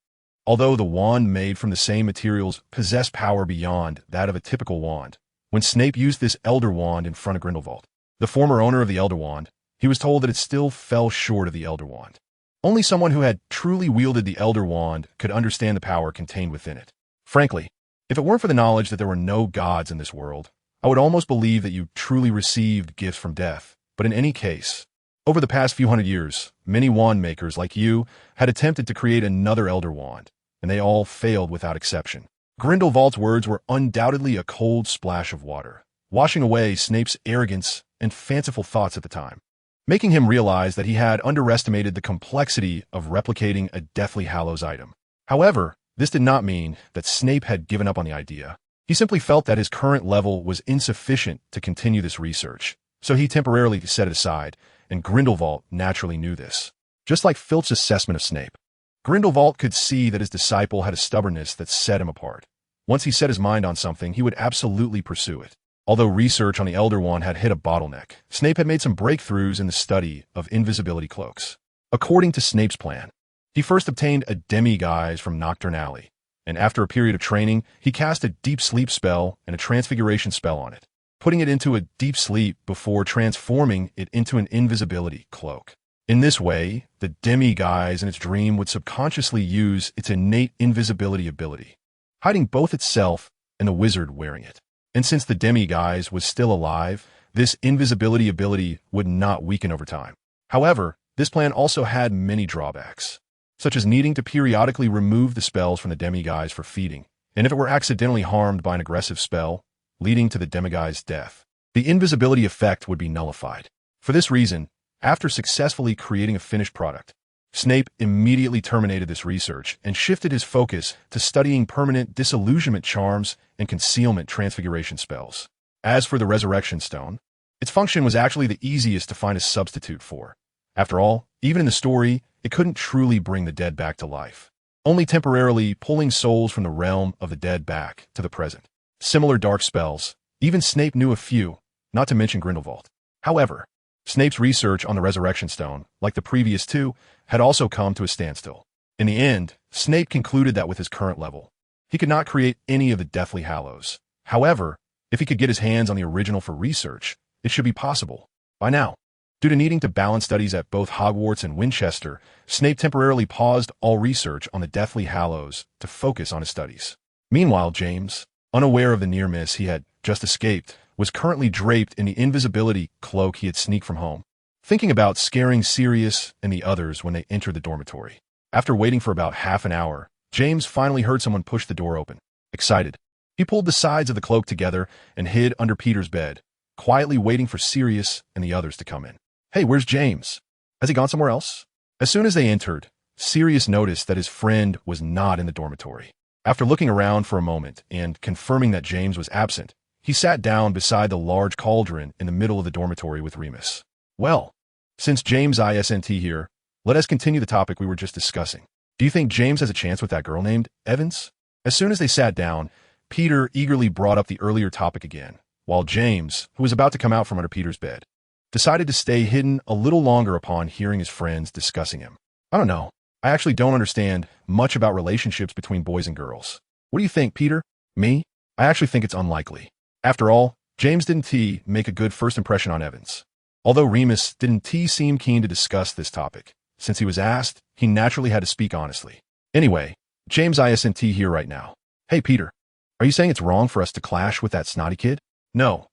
Although the wand made from the same materials possessed power beyond that of a typical wand, when Snape used this Elder Wand in front of Grindelwald, the former owner of the Elder Wand, he was told that it still fell short of the Elder Wand. Only someone who had truly wielded the Elder Wand could understand the power contained within it. Frankly, if it weren't for the knowledge that there were no gods in this world, I would almost believe that you truly received gifts from death. But in any case, over the past few hundred years, many wand makers like you had attempted to create another Elder Wand, and they all failed without exception. Grindelwald's words were undoubtedly a cold splash of water, washing away Snape's arrogance and fanciful thoughts at the time, making him realize that he had underestimated the complexity of replicating a Deathly Hallows item. However, this did not mean that Snape had given up on the idea. He simply felt that his current level was insufficient to continue this research, so he temporarily set it aside, and Grindelwald naturally knew this. Just like Filch's assessment of Snape, Grindelwald could see that his disciple had a stubbornness that set him apart. Once he set his mind on something, he would absolutely pursue it. Although research on the Elder Wand had hit a bottleneck, Snape had made some breakthroughs in the study of invisibility cloaks. According to Snape's plan, he first obtained a demiguise from Nocturne Alley, and after a period of training, he cast a deep sleep spell and a transfiguration spell on it, putting it into a deep sleep before transforming it into an invisibility cloak. In this way, the demiguise in its dream would subconsciously use its innate invisibility ability, hiding both itself and the wizard wearing it. And since the demiguise was still alive, this invisibility ability would not weaken over time. However, this plan also had many drawbacks, such as needing to periodically remove the spells from the demiguise for feeding, and if it were accidentally harmed by an aggressive spell, leading to the demiguise's death, the invisibility effect would be nullified. For this reason, after successfully creating a finished product, Snape immediately terminated this research and shifted his focus to studying permanent disillusionment charms and concealment transfiguration spells. As for the Resurrection Stone, its function was actually the easiest to find a substitute for. After all, even in the story, it couldn't truly bring the dead back to life, only temporarily pulling souls from the realm of the dead back to the present. Similar dark spells, even Snape knew a few, not to mention Grindelwald. However, Snape's research on the Resurrection Stone, like the previous 2, had also come to a standstill. In the end, Snape concluded that with his current level, he could not create any of the Deathly Hallows. However, if he could get his hands on the original for research, it should be possible. By now, Due to needing to balance studies at both Hogwarts and Winchester, Snape temporarily paused all research on the Deathly Hallows to focus on his studies. Meanwhile, James, unaware of the near miss he had just escaped, was currently draped in the invisibility cloak he had sneaked from home, thinking about scaring Sirius and the others when they entered the dormitory. After waiting for about half an hour, James finally heard someone push the door open. Excited, he pulled the sides of the cloak together and hid under Peter's bed, quietly waiting for Sirius and the others to come in. "Hey, where's James? Has he gone somewhere else?" As soon as they entered, Sirius noticed that his friend was not in the dormitory. After looking around for a moment and confirming that James was absent, he sat down beside the large cauldron in the middle of the dormitory with Remus. "Well, since James isn't here, let us continue the topic we were just discussing. Do you think James has a chance with that girl named Evans?" As soon as they sat down, Peter eagerly brought up the earlier topic again, while James, who was about to come out from under Peter's bed, decided to stay hidden a little longer upon hearing his friends discussing him. "I don't know. I actually don't understand much about relationships between boys and girls. What do you think, Peter?" "Me? I actually think it's unlikely. After all, James didn't make a good first impression on Evans." Although Remus didn't seem keen to discuss this topic, since he was asked, he naturally had to speak honestly. "Anyway, James isn't here right now." "Hey, Peter, are you saying it's wrong for us to clash with that snotty kid?" No,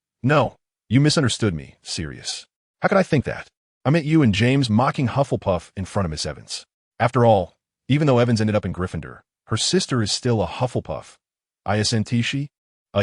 you misunderstood me, Sirius. How could I think that? I meant you and James mocking Hufflepuff in front of Miss Evans. After all, even though Evans ended up in Gryffindor, her sister is still a Hufflepuff. Isn't she?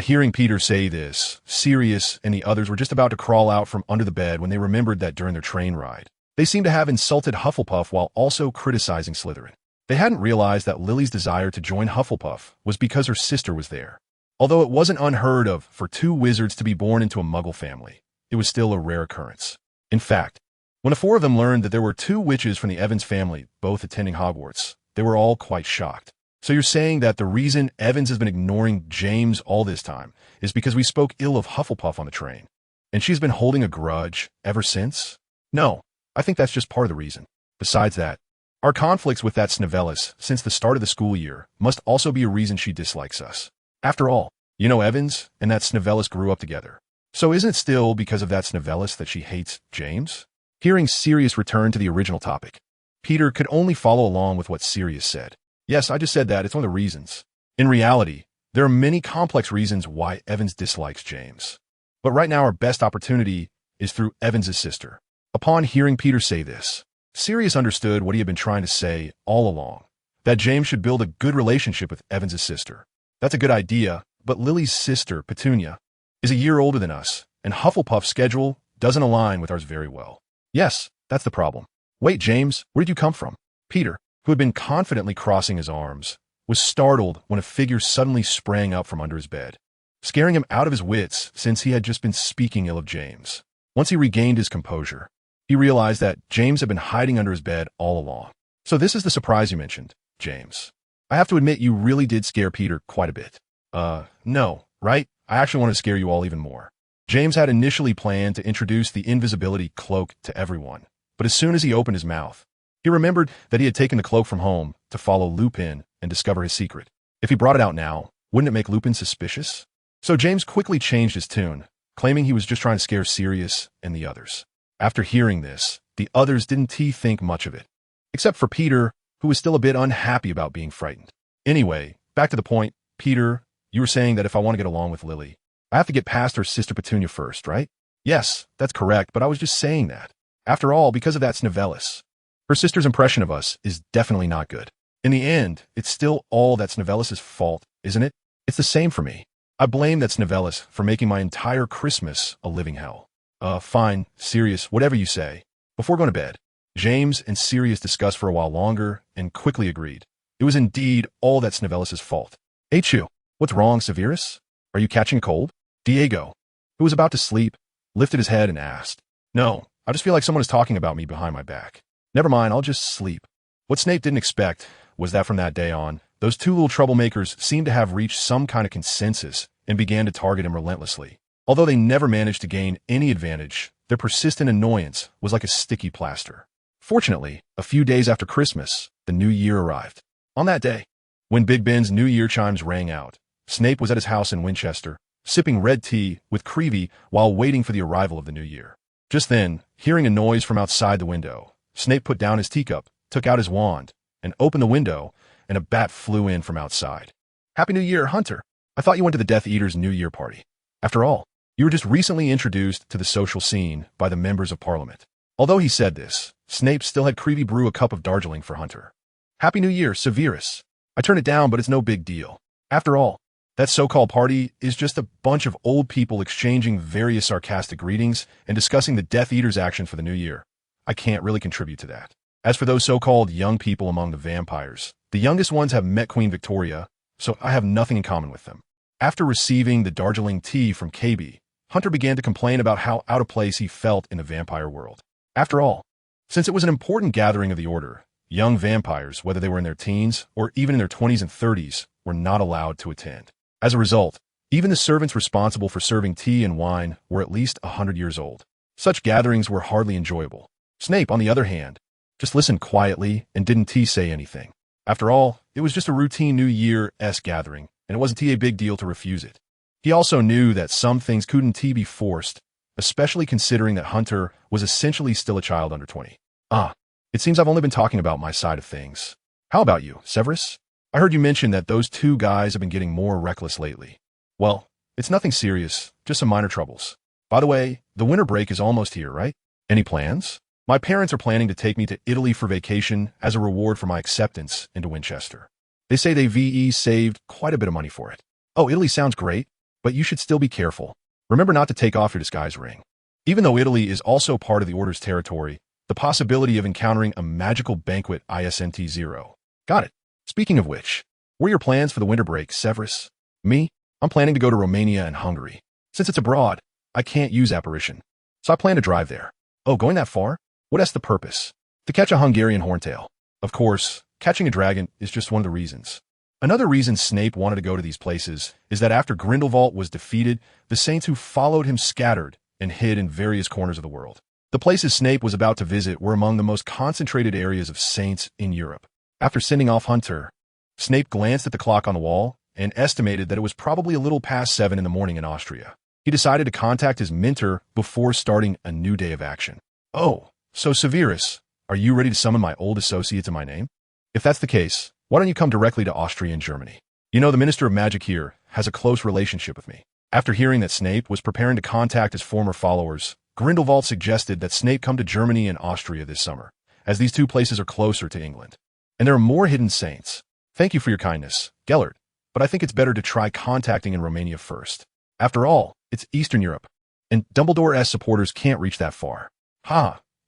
Hearing Peter say this, Sirius and the others were just about to crawl out from under the bed when they remembered that during their train ride, they seemed to have insulted Hufflepuff while also criticizing Slytherin. They hadn't realized that Lily's desire to join Hufflepuff was because her sister was there. Although it wasn't unheard of for two wizards to be born into a Muggle family, it was still a rare occurrence. In fact, when the four of them learned that there were two witches from the Evans family both attending Hogwarts, they were all quite shocked. "So you're saying that the reason Evans has been ignoring James all this time is because we spoke ill of Hufflepuff on the train, and she's been holding a grudge ever since?" "No, I think that's just part of the reason. Besides that, our conflicts with that Snivellus since the start of the school year must also be a reason she dislikes us. After all, you know Evans and that Snivellus grew up together. So isn't it still because of that Snivellus that she hates James?" Hearing Sirius return to the original topic, Peter could only follow along with what Sirius said. "Yes, I just said that. It's one of the reasons. In reality, there are many complex reasons why Evans dislikes James. But right now our best opportunity is through Evans' sister." Upon hearing Peter say this, Sirius understood what he had been trying to say all along, that James should build a good relationship with Evans' sister. That's a good idea, but Lily's sister, Petunia, is a year older than us, and Hufflepuff's schedule doesn't align with ours very well. "Yes, that's the problem. Wait, James, where did you come from?" Peter, who had been confidently crossing his arms, was startled when a figure suddenly sprang up from under his bed, scaring him out of his wits since he had just been speaking ill of James. Once he regained his composure, he realized that James had been hiding under his bed all along. "So this is the surprise you mentioned, James. I have to admit you really did scare Peter quite a bit." No, right? I actually want to scare you all even more." James had initially planned to introduce the invisibility cloak to everyone, but as soon as he opened his mouth, he remembered that he had taken the cloak from home to follow Lupin and discover his secret. If he brought it out now, wouldn't it make Lupin suspicious? So James quickly changed his tune, claiming he was just trying to scare Sirius and the others. After hearing this, the others didn't think much of it, except for Peter, who was still a bit unhappy about being frightened. "Anyway, back to the point, Peter, you were saying that if I want to get along with Lily, I have to get past her sister Petunia first, right?" "Yes, that's correct, but I was just saying that. After all, because of that Snivellus, her sister's impression of us is definitely not good. In the end, it's still all that Snivellus' fault, isn't it? It's the same for me. I blame that Snivellus for making my entire Christmas a living hell." Fine, Sirius, whatever you say." Before going to bed, James and Sirius discussed for a while longer and quickly agreed. It was indeed all that Snivellus' fault. "H.U., what's wrong, Severus? Are you catching a cold?" Diego, who was about to sleep, lifted his head and asked. "No, I just feel like someone is talking about me behind my back." "Never mind, I'll just sleep." What Snape didn't expect was that from that day on, those two little troublemakers seemed to have reached some kind of consensus and began to target him relentlessly. Although they never managed to gain any advantage, their persistent annoyance was like a sticky plaster. Fortunately, a few days after Christmas, the new year arrived. On that day, when Big Ben's New Year chimes rang out, Snape was at his house in Winchester, sipping red tea with Creevy while waiting for the arrival of the new year. Just then, hearing a noise from outside the window, Snape put down his teacup, took out his wand, and opened the window, and a bat flew in from outside. "Happy New Year, Hunter! I thought you went to the Death Eater's New Year party. After all, you were just recently introduced to the social scene by the members of Parliament." Although he said this, Snape still had Creevy brew a cup of Darjeeling for Hunter. "Happy New Year, Severus. I turned it down, but it's no big deal. After all, that so-called party is just a bunch of old people exchanging various sarcastic greetings and discussing the Death Eater's action for the new year. I can't really contribute to that. As for those so-called young people among the vampires, the youngest ones have met Queen Victoria, so I have nothing in common with them." After receiving the Darjeeling tea from KB, Hunter began to complain about how out of place he felt in the vampire world. After all, since it was an important gathering of the Order, young vampires, whether they were in their teens or even in their 20s and 30s, were not allowed to attend. As a result, even the servants responsible for serving tea and wine were at least 100 years old. Such gatherings were hardly enjoyable. Snape, on the other hand, just listened quietly and didn't say anything. After all, it was just a routine New Year-esque gathering, and it wasn't a big deal to refuse it. He also knew that some things couldn't be forced, especially considering that Hunter was essentially still a child under 20. It seems I've only been talking about my side of things. How about you, Severus? I heard you mention that those two guys have been getting more reckless lately. Well, it's nothing serious, just some minor troubles. By the way, the winter break is almost here, right? Any plans? My parents are planning to take me to Italy for vacation as a reward for my acceptance into Winchester. They say they saved quite a bit of money for it. Oh, Italy sounds great, but you should still be careful. Remember not to take off your disguise ring. Even though Italy is also part of the Order's territory, the possibility of encountering a magical banquet isn't zero. Got it. Speaking of which, what are your plans for the winter break, Severus? Me? I'm planning to go to Romania and Hungary. Since it's abroad, I can't use apparition, so I plan to drive there. Oh, going that far? What's the purpose? To catch a Hungarian horntail. Of course, catching a dragon is just one of the reasons. Another reason Snape wanted to go to these places is that after Grindelwald was defeated, the saints who followed him scattered and hid in various corners of the world. The places Snape was about to visit were among the most concentrated areas of saints in Europe. After sending off Hunter, Snape glanced at the clock on the wall and estimated that it was probably a little past 7 in the morning in Austria. He decided to contact his mentor before starting a new day of action. "Oh, so Severus, are you ready to summon my old associates in my name? If that's the case, why don't you come directly to Austria and Germany? You know, the Minister of Magic here has a close relationship with me." After hearing that Snape was preparing to contact his former followers, Grindelwald suggested that Snape come to Germany and Austria this summer, as these two places are closer to England. And there are more hidden saints. "Thank you for your kindness, Gellert, but I think it's better to try contacting in Romania first. After all, it's Eastern Europe, and Dumbledore's supporters can't reach that far."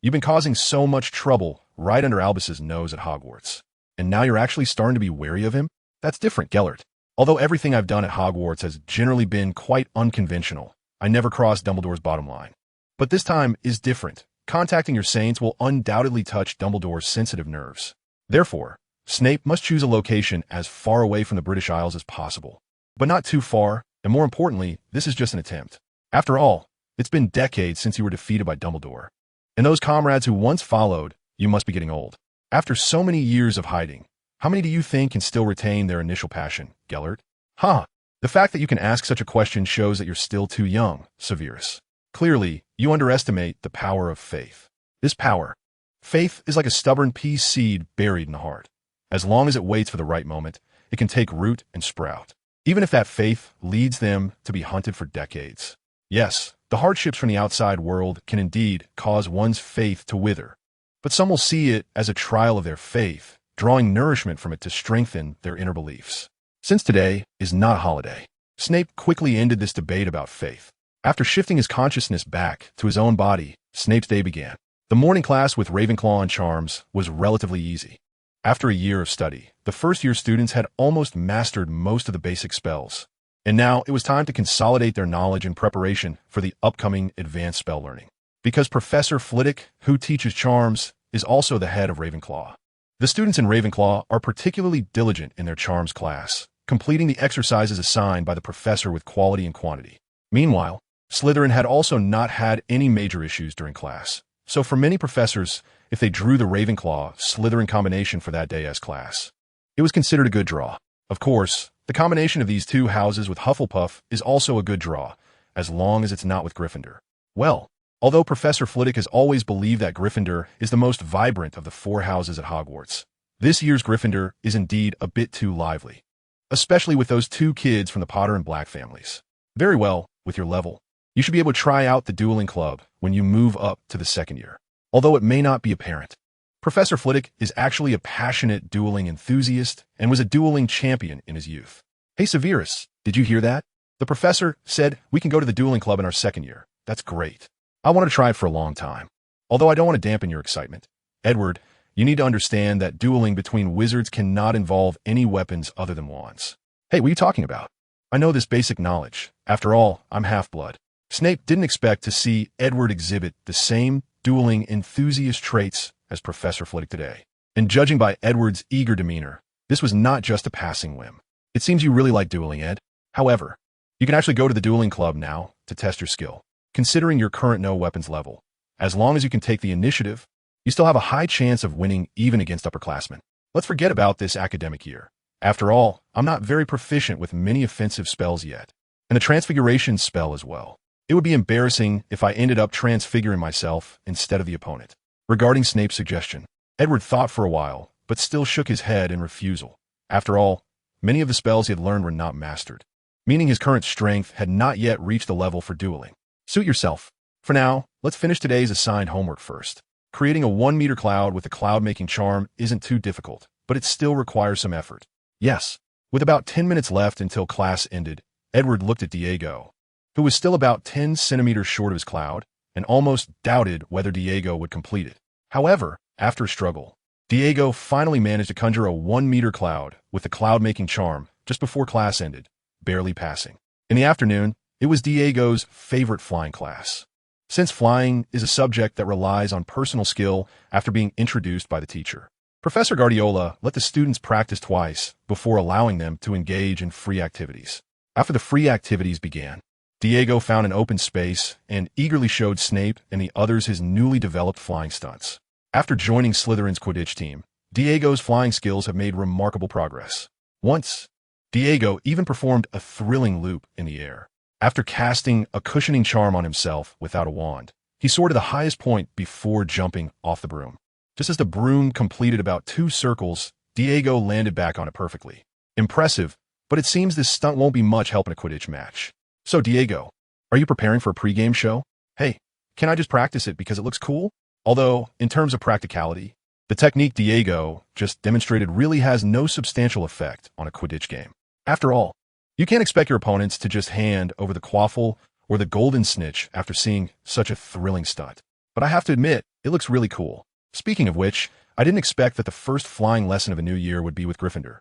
You've been causing so much trouble right under Albus's nose at Hogwarts. And now you're actually starting to be wary of him? That's different, Gellert. Although everything I've done at Hogwarts has generally been quite unconventional, I never crossed Dumbledore's bottom line. But this time is different. Contacting your saints will undoubtedly touch Dumbledore's sensitive nerves. Therefore, Snape must choose a location as far away from the British Isles as possible. But not too far, and more importantly, this is just an attempt. After all, it's been decades since you were defeated by Dumbledore. And those comrades who once followed, you must be getting old. After so many years of hiding, how many do you think can still retain their initial passion, Gellert? The fact that you can ask such a question shows that you're still too young, Severus. Clearly, you underestimate the power of faith. This power, faith, is like a stubborn pea seed buried in the heart. As long as it waits for the right moment, it can take root and sprout, even if that faith leads them to be hunted for decades. Yes, the hardships from the outside world can indeed cause one's faith to wither, but some will see it as a trial of their faith, drawing nourishment from it to strengthen their inner beliefs. Since today is not a holiday, Snape quickly ended this debate about faith. After shifting his consciousness back to his own body, Snape's day began. The morning class with Ravenclaw and Charms was relatively easy. After a year of study, the first-year students had almost mastered most of the basic spells, and now it was time to consolidate their knowledge in preparation for the upcoming advanced spell learning. Because Professor Flitwick, who teaches Charms, is also the head of Ravenclaw. The students in Ravenclaw are particularly diligent in their Charms class, completing the exercises assigned by the professor with quality and quantity. Meanwhile, Slytherin had also not had any major issues during class, so for many professors, if they drew the Ravenclaw-Slytherin combination for that day's class, it was considered a good draw. Of course, the combination of these two houses with Hufflepuff is also a good draw, as long as it's not with Gryffindor. Well, Although Professor Flitwick has always believed that Gryffindor is the most vibrant of the four houses at Hogwarts, this year's Gryffindor is indeed a bit too lively, especially with those two kids from the Potter and Black families. Very well, with your level, you should be able to try out the dueling club when you move up to the second year, although it may not be apparent. Professor Flitwick is actually a passionate dueling enthusiast and was a dueling champion in his youth. Hey Severus, did you hear that? The professor said we can go to the dueling club in our second year. That's great. I wanted to try it for a long time. Although I don't want to dampen your excitement. Edward, you need to understand that dueling between wizards cannot involve any weapons other than wands. Hey, what are you talking about? I know this basic knowledge. After all, I'm half-blood. Snape didn't expect to see Edward exhibit the same dueling enthusiast traits as Professor Flitwick today. And judging by Edward's eager demeanor, this was not just a passing whim. It seems you really like dueling, Ed. However, you can actually go to the dueling club now to test your skill. Considering your current no-weapons level, as long as you can take the initiative, you still have a high chance of winning even against upperclassmen. Let's forget about this academic year. After all, I'm not very proficient with many offensive spells yet, and the transfiguration spell as well. It would be embarrassing if I ended up transfiguring myself instead of the opponent. Regarding Snape's suggestion, Edward thought for a while, but still shook his head in refusal. After all, many of the spells he had learned were not mastered, meaning his current strength had not yet reached the level for dueling. Suit yourself. For now, let's finish today's assigned homework first. Creating a 1-meter cloud with a cloud-making charm isn't too difficult, but it still requires some effort. Yes. With about 10 minutes left until class ended, Edward looked at Diego, who was still about 10 centimeters short of his cloud, and almost doubted whether Diego would complete it. However, after a struggle, Diego finally managed to conjure a 1-meter cloud with the cloud-making charm just before class ended, barely passing. In the afternoon, it was Diego's favorite flying class, since flying is a subject that relies on personal skill after being introduced by the teacher. Professor Guardiola let the students practice twice before allowing them to engage in free activities. After the free activities began, Diego found an open space and eagerly showed Snape and the others his newly developed flying stunts. After joining Slytherin's Quidditch team, Diego's flying skills have made remarkable progress. Once, Diego even performed a thrilling loop in the air. After casting a cushioning charm on himself without a wand, he soared to the highest point before jumping off the broom. Just as the broom completed about 2 circles, Diego landed back on it perfectly. Impressive, but it seems this stunt won't be much help in a Quidditch match. So Diego, are you preparing for a pregame show? Hey, can I just practice it because it looks cool? Although, in terms of practicality, the technique Diego just demonstrated really has no substantial effect on a Quidditch game. After all, you can't expect your opponents to just hand over the quaffle or the golden snitch after seeing such a thrilling stunt. But I have to admit, it looks really cool. Speaking of which, I didn't expect that the first flying lesson of a new year would be with Gryffindor.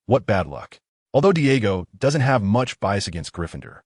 What bad luck. Although Diego doesn't have much bias against Gryffindor,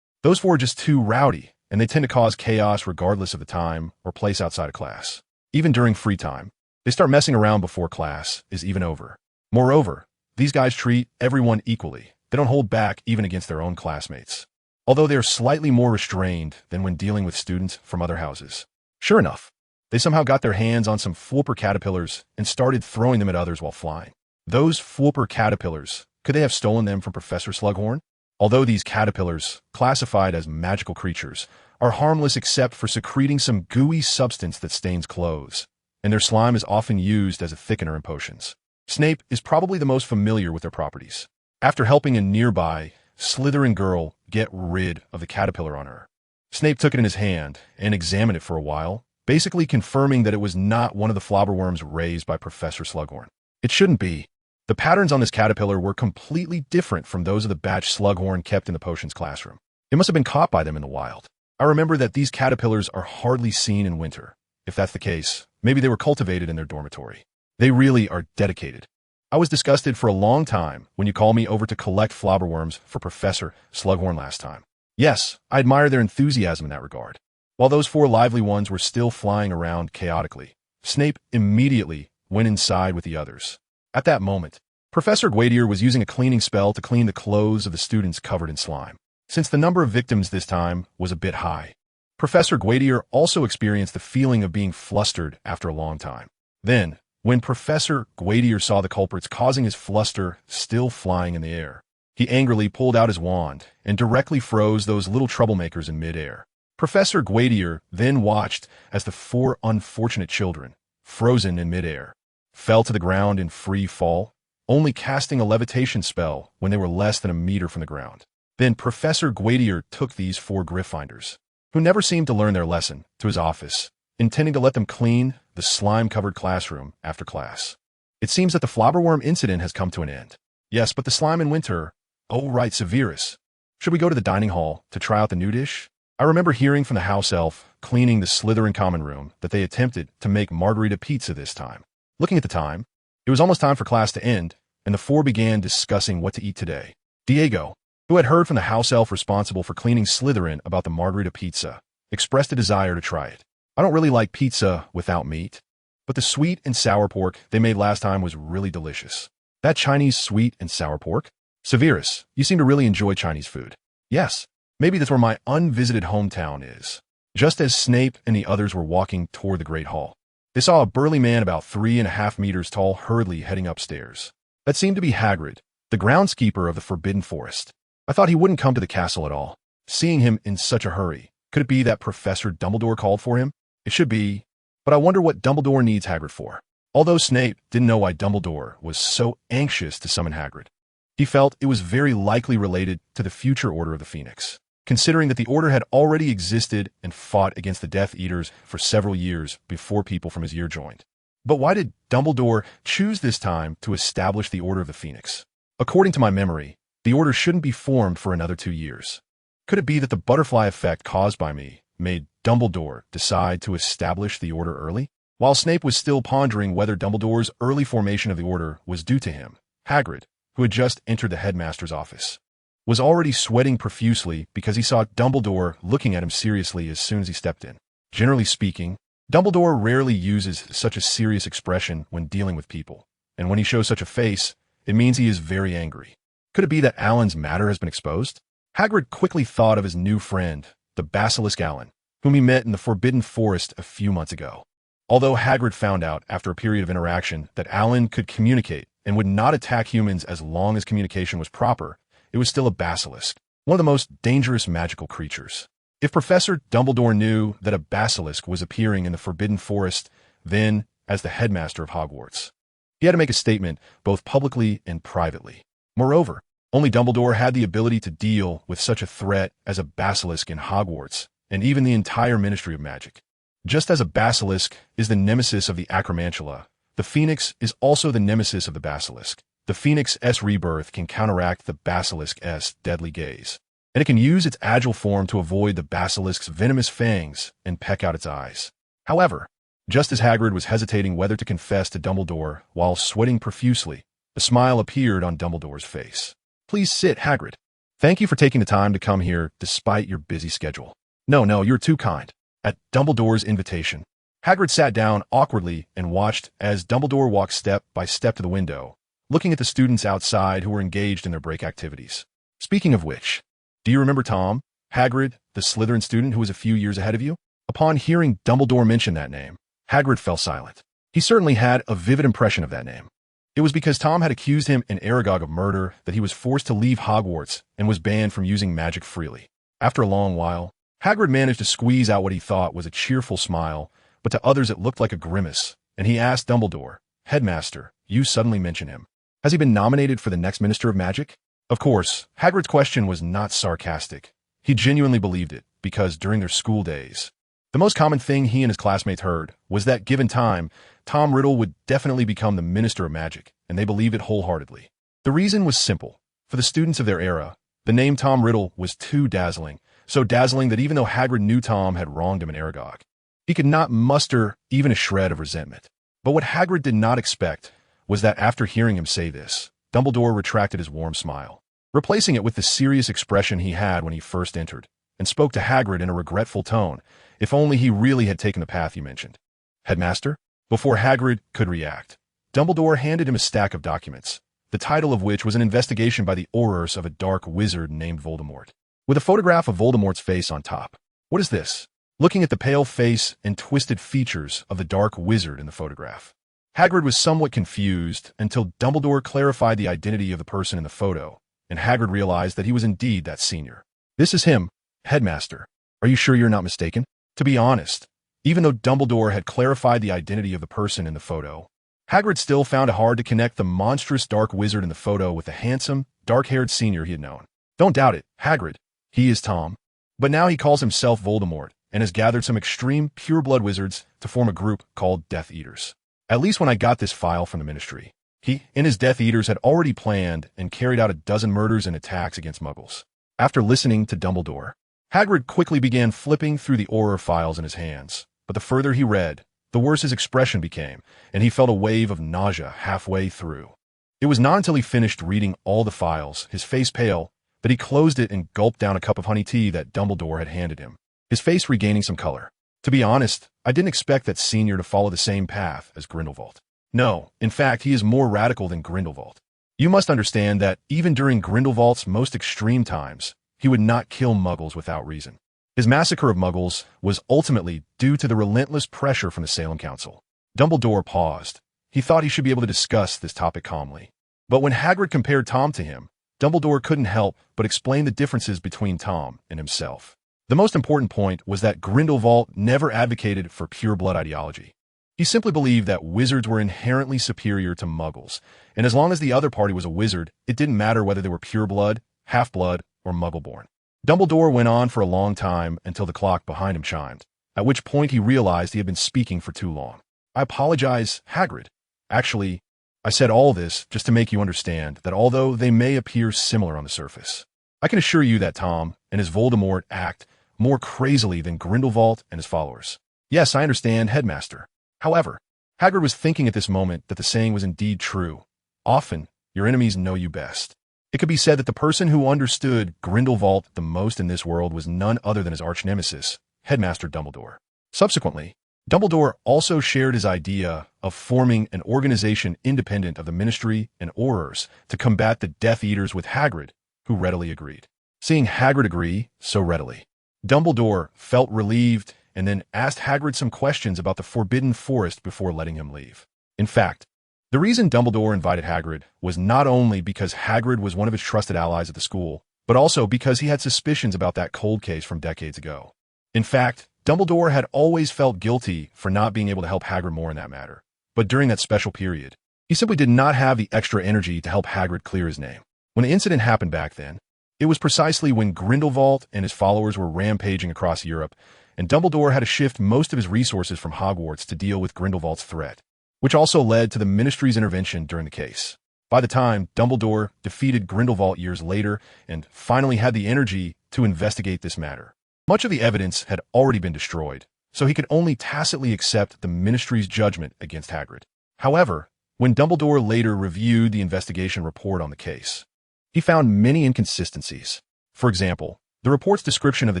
those 4 are just too rowdy, and they tend to cause chaos regardless of the time or place outside of class. Even during free time, they start messing around before class is even over. Moreover, these guys treat everyone equally. They don't hold back even against their own classmates, although they are slightly more restrained than when dealing with students from other houses. Sure enough, they somehow got their hands on some Flooper caterpillars and started throwing them at others while flying. Those Flooper caterpillars, could they have stolen them from Professor Slughorn? Although these caterpillars, classified as magical creatures, are harmless except for secreting some gooey substance that stains clothes, and their slime is often used as a thickener in potions. Snape is probably the most familiar with their properties. After helping a nearby Slytherin girl get rid of the caterpillar on her, Snape took it in his hand and examined it for a while, basically confirming that it was not one of the flobberworms raised by Professor Slughorn. It shouldn't be. The patterns on this caterpillar were completely different from those of the batch Slughorn kept in the potions classroom. It must have been caught by them in the wild. I remember that these caterpillars are hardly seen in winter. If that's the case, maybe they were cultivated in their dormitory. They really are dedicated. I was disgusted for a long time when you called me over to collect flobberworms for Professor Slughorn last time. Yes, I admire their enthusiasm in that regard. While those 4 lively ones were still flying around chaotically, Snape immediately went inside with the others. At that moment, Professor Guadier was using a cleaning spell to clean the clothes of the students covered in slime. Since the number of victims this time was a bit high, Professor Guadier also experienced the feeling of being flustered after a long time. Then, when Professor Guadier saw the culprits causing his fluster still flying in the air, he angrily pulled out his wand and directly froze those little troublemakers in midair. Professor Guadier then watched as the four unfortunate children, frozen in midair, fell to the ground in free fall, only casting a levitation spell when they were less than a meter from the ground. Then Professor Guadier took these four Gryffindors, who never seemed to learn their lesson, to his office, intending to let them clean the slime-covered classroom after class. It seems that the flobberworm incident has come to an end. Yes, but the slime in winter. Oh, right, Severus. Should we go to the dining hall to try out the new dish? I remember hearing from the house elf cleaning the Slytherin common room that they attempted to make margarita pizza this time. Looking at the time, it was almost time for class to end, and the four began discussing what to eat today. Diego, who had heard from the house elf responsible for cleaning Slytherin about the margarita pizza, expressed a desire to try it. I don't really like pizza without meat, but the sweet and sour pork they made last time was really delicious. That Chinese sweet and sour pork? Severus, you seem to really enjoy Chinese food. Yes, maybe that's where my unvisited hometown is. Just as Snape and the others were walking toward the Great Hall, they saw a burly man about 3.5 meters tall hurriedly heading upstairs. That seemed to be Hagrid, the groundskeeper of the Forbidden Forest. I thought he wouldn't come to the castle at all. Seeing him in such a hurry, could it be that Professor Dumbledore called for him? It should be, but I wonder what Dumbledore needs Hagrid for. Although Snape didn't know why Dumbledore was so anxious to summon Hagrid, he felt it was very likely related to the future Order of the Phoenix, considering that the Order had already existed and fought against the Death Eaters for several years before people from his year joined. But why did Dumbledore choose this time to establish the Order of the Phoenix? According to my memory, the Order shouldn't be formed for another 2 years. Could it be that the butterfly effect caused by me made Dumbledore decide to establish the Order early? While Snape was still pondering whether Dumbledore's early formation of the Order was due to him, Hagrid, who had just entered the headmaster's office, was already sweating profusely because he saw Dumbledore looking at him seriously as soon as he stepped in. Generally speaking, Dumbledore rarely uses such a serious expression when dealing with people, and when he shows such a face, it means he is very angry. Could it be that Alan's matter has been exposed? Hagrid quickly thought of his new friend, the Basilisk Alan, whom he met in the Forbidden Forest a few months ago. Although Hagrid found out after a period of interaction that Alan could communicate and would not attack humans as long as communication was proper, it was still a basilisk, one of the most dangerous magical creatures. If Professor Dumbledore knew that a basilisk was appearing in the Forbidden Forest, then, as the headmaster of Hogwarts, he had to make a statement both publicly and privately. Moreover, only Dumbledore had the ability to deal with such a threat as a basilisk in Hogwarts, and even the entire Ministry of Magic. Just as a basilisk is the nemesis of the Acromantula, the Phoenix is also the nemesis of the basilisk. The Phoenix's rebirth can counteract the basilisk's deadly gaze, and it can use its agile form to avoid the basilisk's venomous fangs and peck out its eyes. However, just as Hagrid was hesitating whether to confess to Dumbledore while sweating profusely, a smile appeared on Dumbledore's face. "Please sit, Hagrid. Thank you for taking the time to come here despite your busy schedule." No, you're too kind." At Dumbledore's invitation, Hagrid sat down awkwardly and watched as Dumbledore walked step by step to the window, looking at the students outside who were engaged in their break activities. Speaking of which, do you remember Tom, Hagrid, the Slytherin student who was a few years ahead of you? Upon hearing Dumbledore mention that name, Hagrid fell silent. He certainly had a vivid impression of that name. It was because Tom had accused him and Aragog of murder that he was forced to leave Hogwarts and was banned from using magic freely. After a long while, Hagrid managed to squeeze out what he thought was a cheerful smile, but to others it looked like a grimace, and he asked Dumbledore, "Headmaster, you suddenly mention him. Has he been nominated for the next Minister of Magic?" Of course, Hagrid's question was not sarcastic. He genuinely believed it, because during their school days, the most common thing he and his classmates heard was that given time, Tom Riddle would definitely become the Minister of Magic, and they believed it wholeheartedly. The reason was simple. For the students of their era, the name Tom Riddle was too dazzling, so dazzling that even though Hagrid knew Tom had wronged him in Aragog, he could not muster even a shred of resentment. But what Hagrid did not expect was that after hearing him say this, Dumbledore retracted his warm smile, replacing it with the serious expression he had when he first entered, and spoke to Hagrid in a regretful tone, if only he really had taken the path you mentioned. "Headmaster?" Before Hagrid could react, Dumbledore handed him a stack of documents, the title of which was an investigation by the Aurors of a dark wizard named Voldemort, with a photograph of Voldemort's face on top. "What is this?" Looking at the pale face and twisted features of the dark wizard in the photograph, Hagrid was somewhat confused until Dumbledore clarified the identity of the person in the photo, and Hagrid realized that he was indeed that senior. "This is him, Headmaster." Are you sure you're not mistaken? To be honest, even though Dumbledore had clarified the identity of the person in the photo, Hagrid still found it hard to connect the monstrous dark wizard in the photo with the handsome, dark-haired senior he had known. Don't doubt it, Hagrid. He is Tom. But now he calls himself Voldemort and has gathered some extreme pure-blood wizards to form a group called Death Eaters. At least when I got this file from the Ministry. He and his Death Eaters had already planned and carried out a dozen murders and attacks against Muggles. After listening to Dumbledore, Hagrid quickly began flipping through the Auror files in his hands, but the further he read, the worse his expression became, and he felt a wave of nausea halfway through. It was not until he finished reading all the files, his face pale, that he closed it and gulped down a cup of honey tea that Dumbledore had handed him, his face regaining some color. To be honest, I didn't expect that senior to follow the same path as Grindelwald. No, in fact, he is more radical than Grindelwald. You must understand that even during Grindelwald's most extreme times, he would not kill Muggles without reason. His massacre of Muggles was ultimately due to the relentless pressure from the Salem Council. Dumbledore paused. He thought he should be able to discuss this topic calmly. But when Hagrid compared Tom to him, Dumbledore couldn't help but explain the differences between Tom and himself. The most important point was that Grindelwald never advocated for pure-blood ideology. He simply believed that wizards were inherently superior to Muggles, and as long as the other party was a wizard, it didn't matter whether they were pure-blood, half-blood, or Muggle-born. Dumbledore went on for a long time until the clock behind him chimed, at which point he realized he had been speaking for too long. I apologize, Hagrid. Actually, I said all this just to make you understand that although they may appear similar on the surface, I can assure you that Tom and his Voldemort act more crazily than Grindelwald and his followers. Yes, I understand, Headmaster. However, Hagrid was thinking at this moment that the saying was indeed true. Often, your enemies know you best. It could be said that the person who understood Grindelwald the most in this world was none other than his arch-nemesis, Headmaster Dumbledore. Subsequently, Dumbledore also shared his idea of forming an organization independent of the Ministry and Aurors to combat the Death Eaters with Hagrid, who readily agreed. Seeing Hagrid agree so readily, Dumbledore felt relieved and then asked Hagrid some questions about the Forbidden Forest before letting him leave. In fact, the reason Dumbledore invited Hagrid was not only because Hagrid was one of his trusted allies at the school, but also because he had suspicions about that cold case from decades ago. In fact, Dumbledore had always felt guilty for not being able to help Hagrid more in that matter, but during that special period, he simply did not have the extra energy to help Hagrid clear his name. When the incident happened back then, it was precisely when Grindelwald and his followers were rampaging across Europe, and Dumbledore had to shift most of his resources from Hogwarts to deal with Grindelwald's threat, which also led to the Ministry's intervention during the case. By the time Dumbledore defeated Grindelwald years later and finally had the energy to investigate this matter, much of the evidence had already been destroyed, so he could only tacitly accept the Ministry's judgment against Hagrid. However, when Dumbledore later reviewed the investigation report on the case, he found many inconsistencies. For example, the report's description of the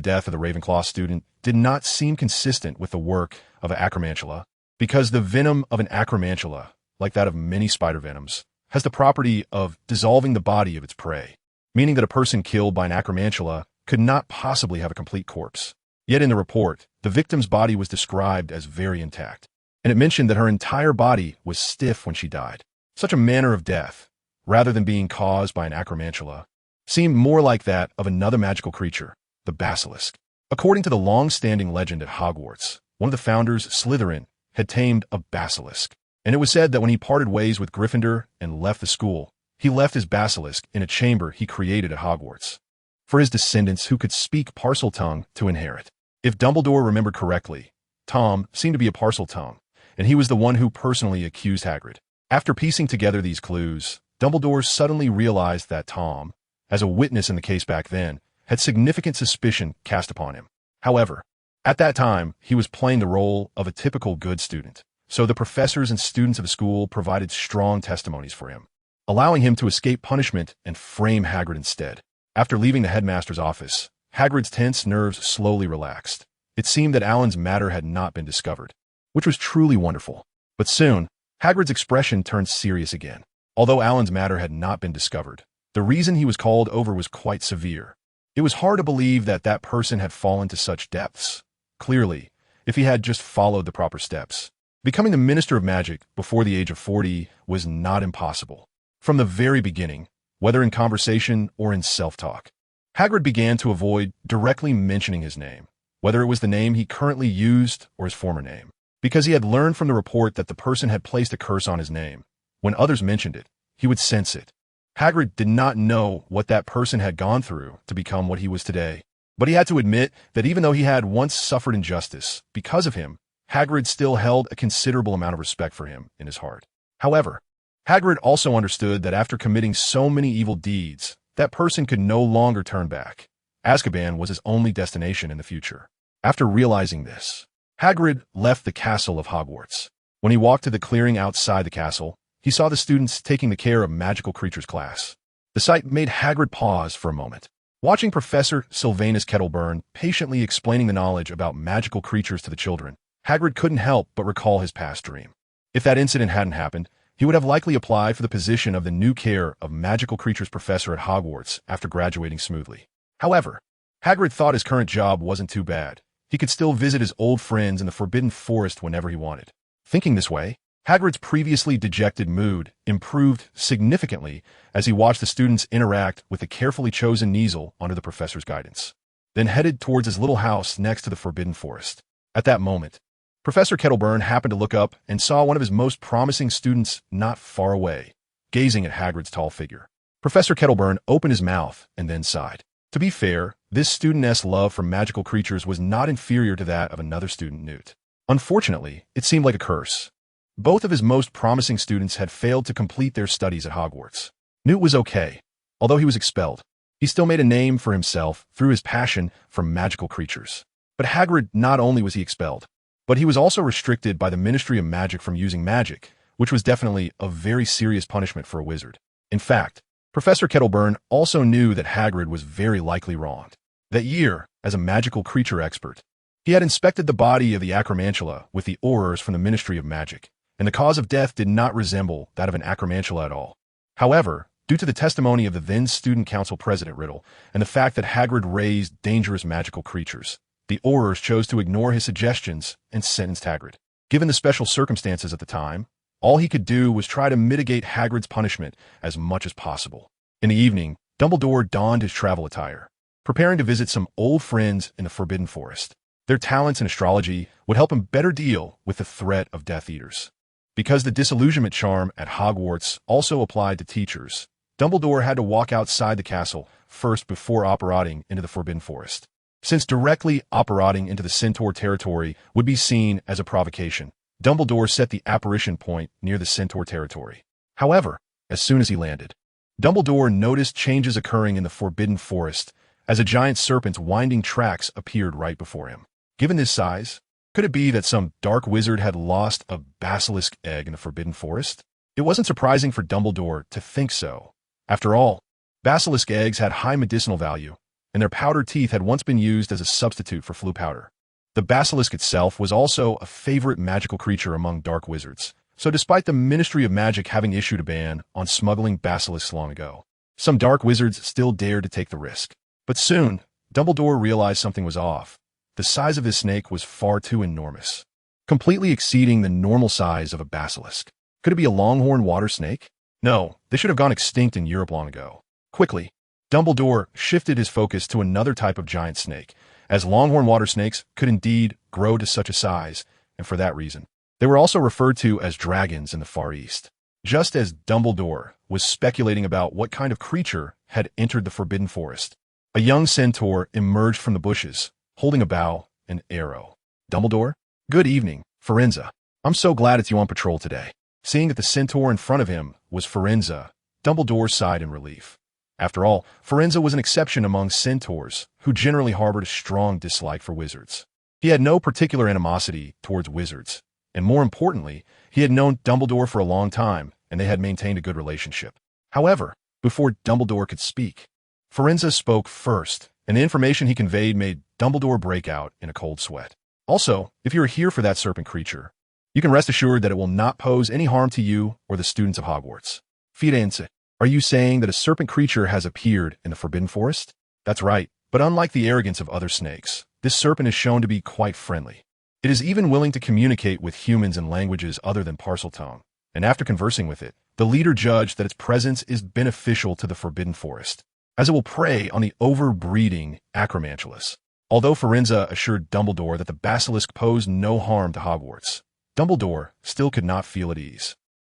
death of the Ravenclaw student did not seem consistent with the work of an acromantula, because the venom of an acromantula, like that of many spider venoms, has the property of dissolving the body of its prey, meaning that a person killed by an acromantula could not possibly have a complete corpse. Yet in the report, the victim's body was described as very intact, and it mentioned that her entire body was stiff when she died. Such a manner of death, rather than being caused by an acromantula, seemed more like that of another magical creature, the basilisk. According to the long-standing legend at Hogwarts, one of the founders, Slytherin, had tamed a basilisk, and it was said that when he parted ways with Gryffindor and left the school, he left his basilisk in a chamber he created at Hogwarts for his descendants who could speak Parseltongue to inherit. If Dumbledore remembered correctly, Tom seemed to be a Parseltongue, and he was the one who personally accused Hagrid. After piecing together these clues, Dumbledore suddenly realized that Tom, as a witness in the case back then, had significant suspicion cast upon him. However, at that time, he was playing the role of a typical good student, so the professors and students of the school provided strong testimonies for him, allowing him to escape punishment and frame Hagrid instead. After leaving the headmaster's office, Hagrid's tense nerves slowly relaxed. It seemed that Alan's matter had not been discovered, which was truly wonderful. But soon, Hagrid's expression turned serious again. Although Alan's matter had not been discovered, the reason he was called over was quite severe. It was hard to believe that that person had fallen to such depths. Clearly, if he had just followed the proper steps, becoming the Minister of Magic before the age of 40 was not impossible. From the very beginning, whether in conversation or in self-talk, Hagrid began to avoid directly mentioning his name, whether it was the name he currently used or his former name, because he had learned from the report that the person had placed a curse on his name. When others mentioned it, he would sense it. Hagrid did not know what that person had gone through to become what he was today, but he had to admit that even though he had once suffered injustice, because of him, Hagrid still held a considerable amount of respect for him in his heart. However, Hagrid also understood that after committing so many evil deeds, that person could no longer turn back. Azkaban was his only destination in the future. After realizing this, Hagrid left the castle of Hogwarts. When he walked to the clearing outside the castle, he saw the students taking the care of magical creatures class. The sight made Hagrid pause for a moment. Watching Professor Sylvanus Kettleburn patiently explaining the knowledge about magical creatures to the children, Hagrid couldn't help but recall his past dream. If that incident hadn't happened, he would have likely applied for the position of the new care of magical creatures professor at Hogwarts after graduating smoothly. However, Hagrid thought his current job wasn't too bad. He could still visit his old friends in the Forbidden Forest whenever he wanted. Thinking this way, Hagrid's previously dejected mood improved significantly as he watched the students interact with the carefully chosen Kneazle under the professor's guidance, then headed towards his little house next to the Forbidden Forest. At that moment, Professor Kettleburn happened to look up and saw one of his most promising students not far away, gazing at Hagrid's tall figure. Professor Kettleburn opened his mouth and then sighed. To be fair, this student's love for magical creatures was not inferior to that of another student, Newt. Unfortunately, it seemed like a curse. Both of his most promising students had failed to complete their studies at Hogwarts. Newt was okay. Although he was expelled, he still made a name for himself through his passion for magical creatures. But Hagrid, not only was he expelled, but he was also restricted by the Ministry of Magic from using magic, which was definitely a very serious punishment for a wizard. In fact, Professor Kettleburn also knew that Hagrid was very likely wronged. That year, as a magical creature expert, he had inspected the body of the Acromantula with the Aurors from the Ministry of Magic, and the cause of death did not resemble that of an Acromantula at all. However, due to the testimony of the then Student Council President Riddle and the fact that Hagrid raised dangerous magical creatures, the Aurors chose to ignore his suggestions and sentenced Hagrid. Given the special circumstances at the time, all he could do was try to mitigate Hagrid's punishment as much as possible. In the evening, Dumbledore donned his travel attire, preparing to visit some old friends in the Forbidden Forest. Their talents in astrology would help him better deal with the threat of Death Eaters. Because the disillusionment charm at Hogwarts also applied to teachers, Dumbledore had to walk outside the castle first before apparating into the Forbidden Forest. Since directly apparating into the centaur territory would be seen as a provocation, Dumbledore set the apparition point near the centaur territory. However, as soon as he landed, Dumbledore noticed changes occurring in the Forbidden Forest as a giant serpent's winding tracks appeared right before him. Given this size, could it be that some dark wizard had lost a basilisk egg in the Forbidden Forest? It wasn't surprising for Dumbledore to think so. After all, basilisk eggs had high medicinal value, and their powdered teeth had once been used as a substitute for flue powder. The basilisk itself was also a favorite magical creature among dark wizards, so despite the Ministry of Magic having issued a ban on smuggling basilisks long ago, some dark wizards still dared to take the risk. But soon, Dumbledore realized something was off. The size of this snake was far too enormous, completely exceeding the normal size of a basilisk. Could it be a longhorn water snake? No, they should have gone extinct in Europe long ago. Quickly, Dumbledore shifted his focus to another type of giant snake, as longhorn water snakes could indeed grow to such a size, and for that reason, they were also referred to as dragons in the Far East. Just as Dumbledore was speculating about what kind of creature had entered the Forbidden Forest, a young centaur emerged from the bushes, holding a bow and arrow. Dumbledore? Good evening, Firenze. I'm so glad it's you on patrol today. Seeing that the centaur in front of him was Firenze, Dumbledore sighed in relief. After all, Firenze was an exception among centaurs, who generally harbored a strong dislike for wizards. He had no particular animosity towards wizards, and more importantly, he had known Dumbledore for a long time, and they had maintained a good relationship. However, before Dumbledore could speak, Firenze spoke first, and the information he conveyed made Dumbledore break out in a cold sweat. Also, if you are here for that serpent creature, you can rest assured that it will not pose any harm to you or the students of Hogwarts. Firenze, are you saying that a serpent creature has appeared in the Forbidden Forest? That's right, but unlike the arrogance of other snakes, this serpent is shown to be quite friendly. It is even willing to communicate with humans in languages other than Parseltongue, and after conversing with it, the leader judged that its presence is beneficial to the Forbidden Forest, as it will prey on the overbreeding Acromantulas. Although Firenze assured Dumbledore that the basilisk posed no harm to Hogwarts, Dumbledore still could not feel at ease.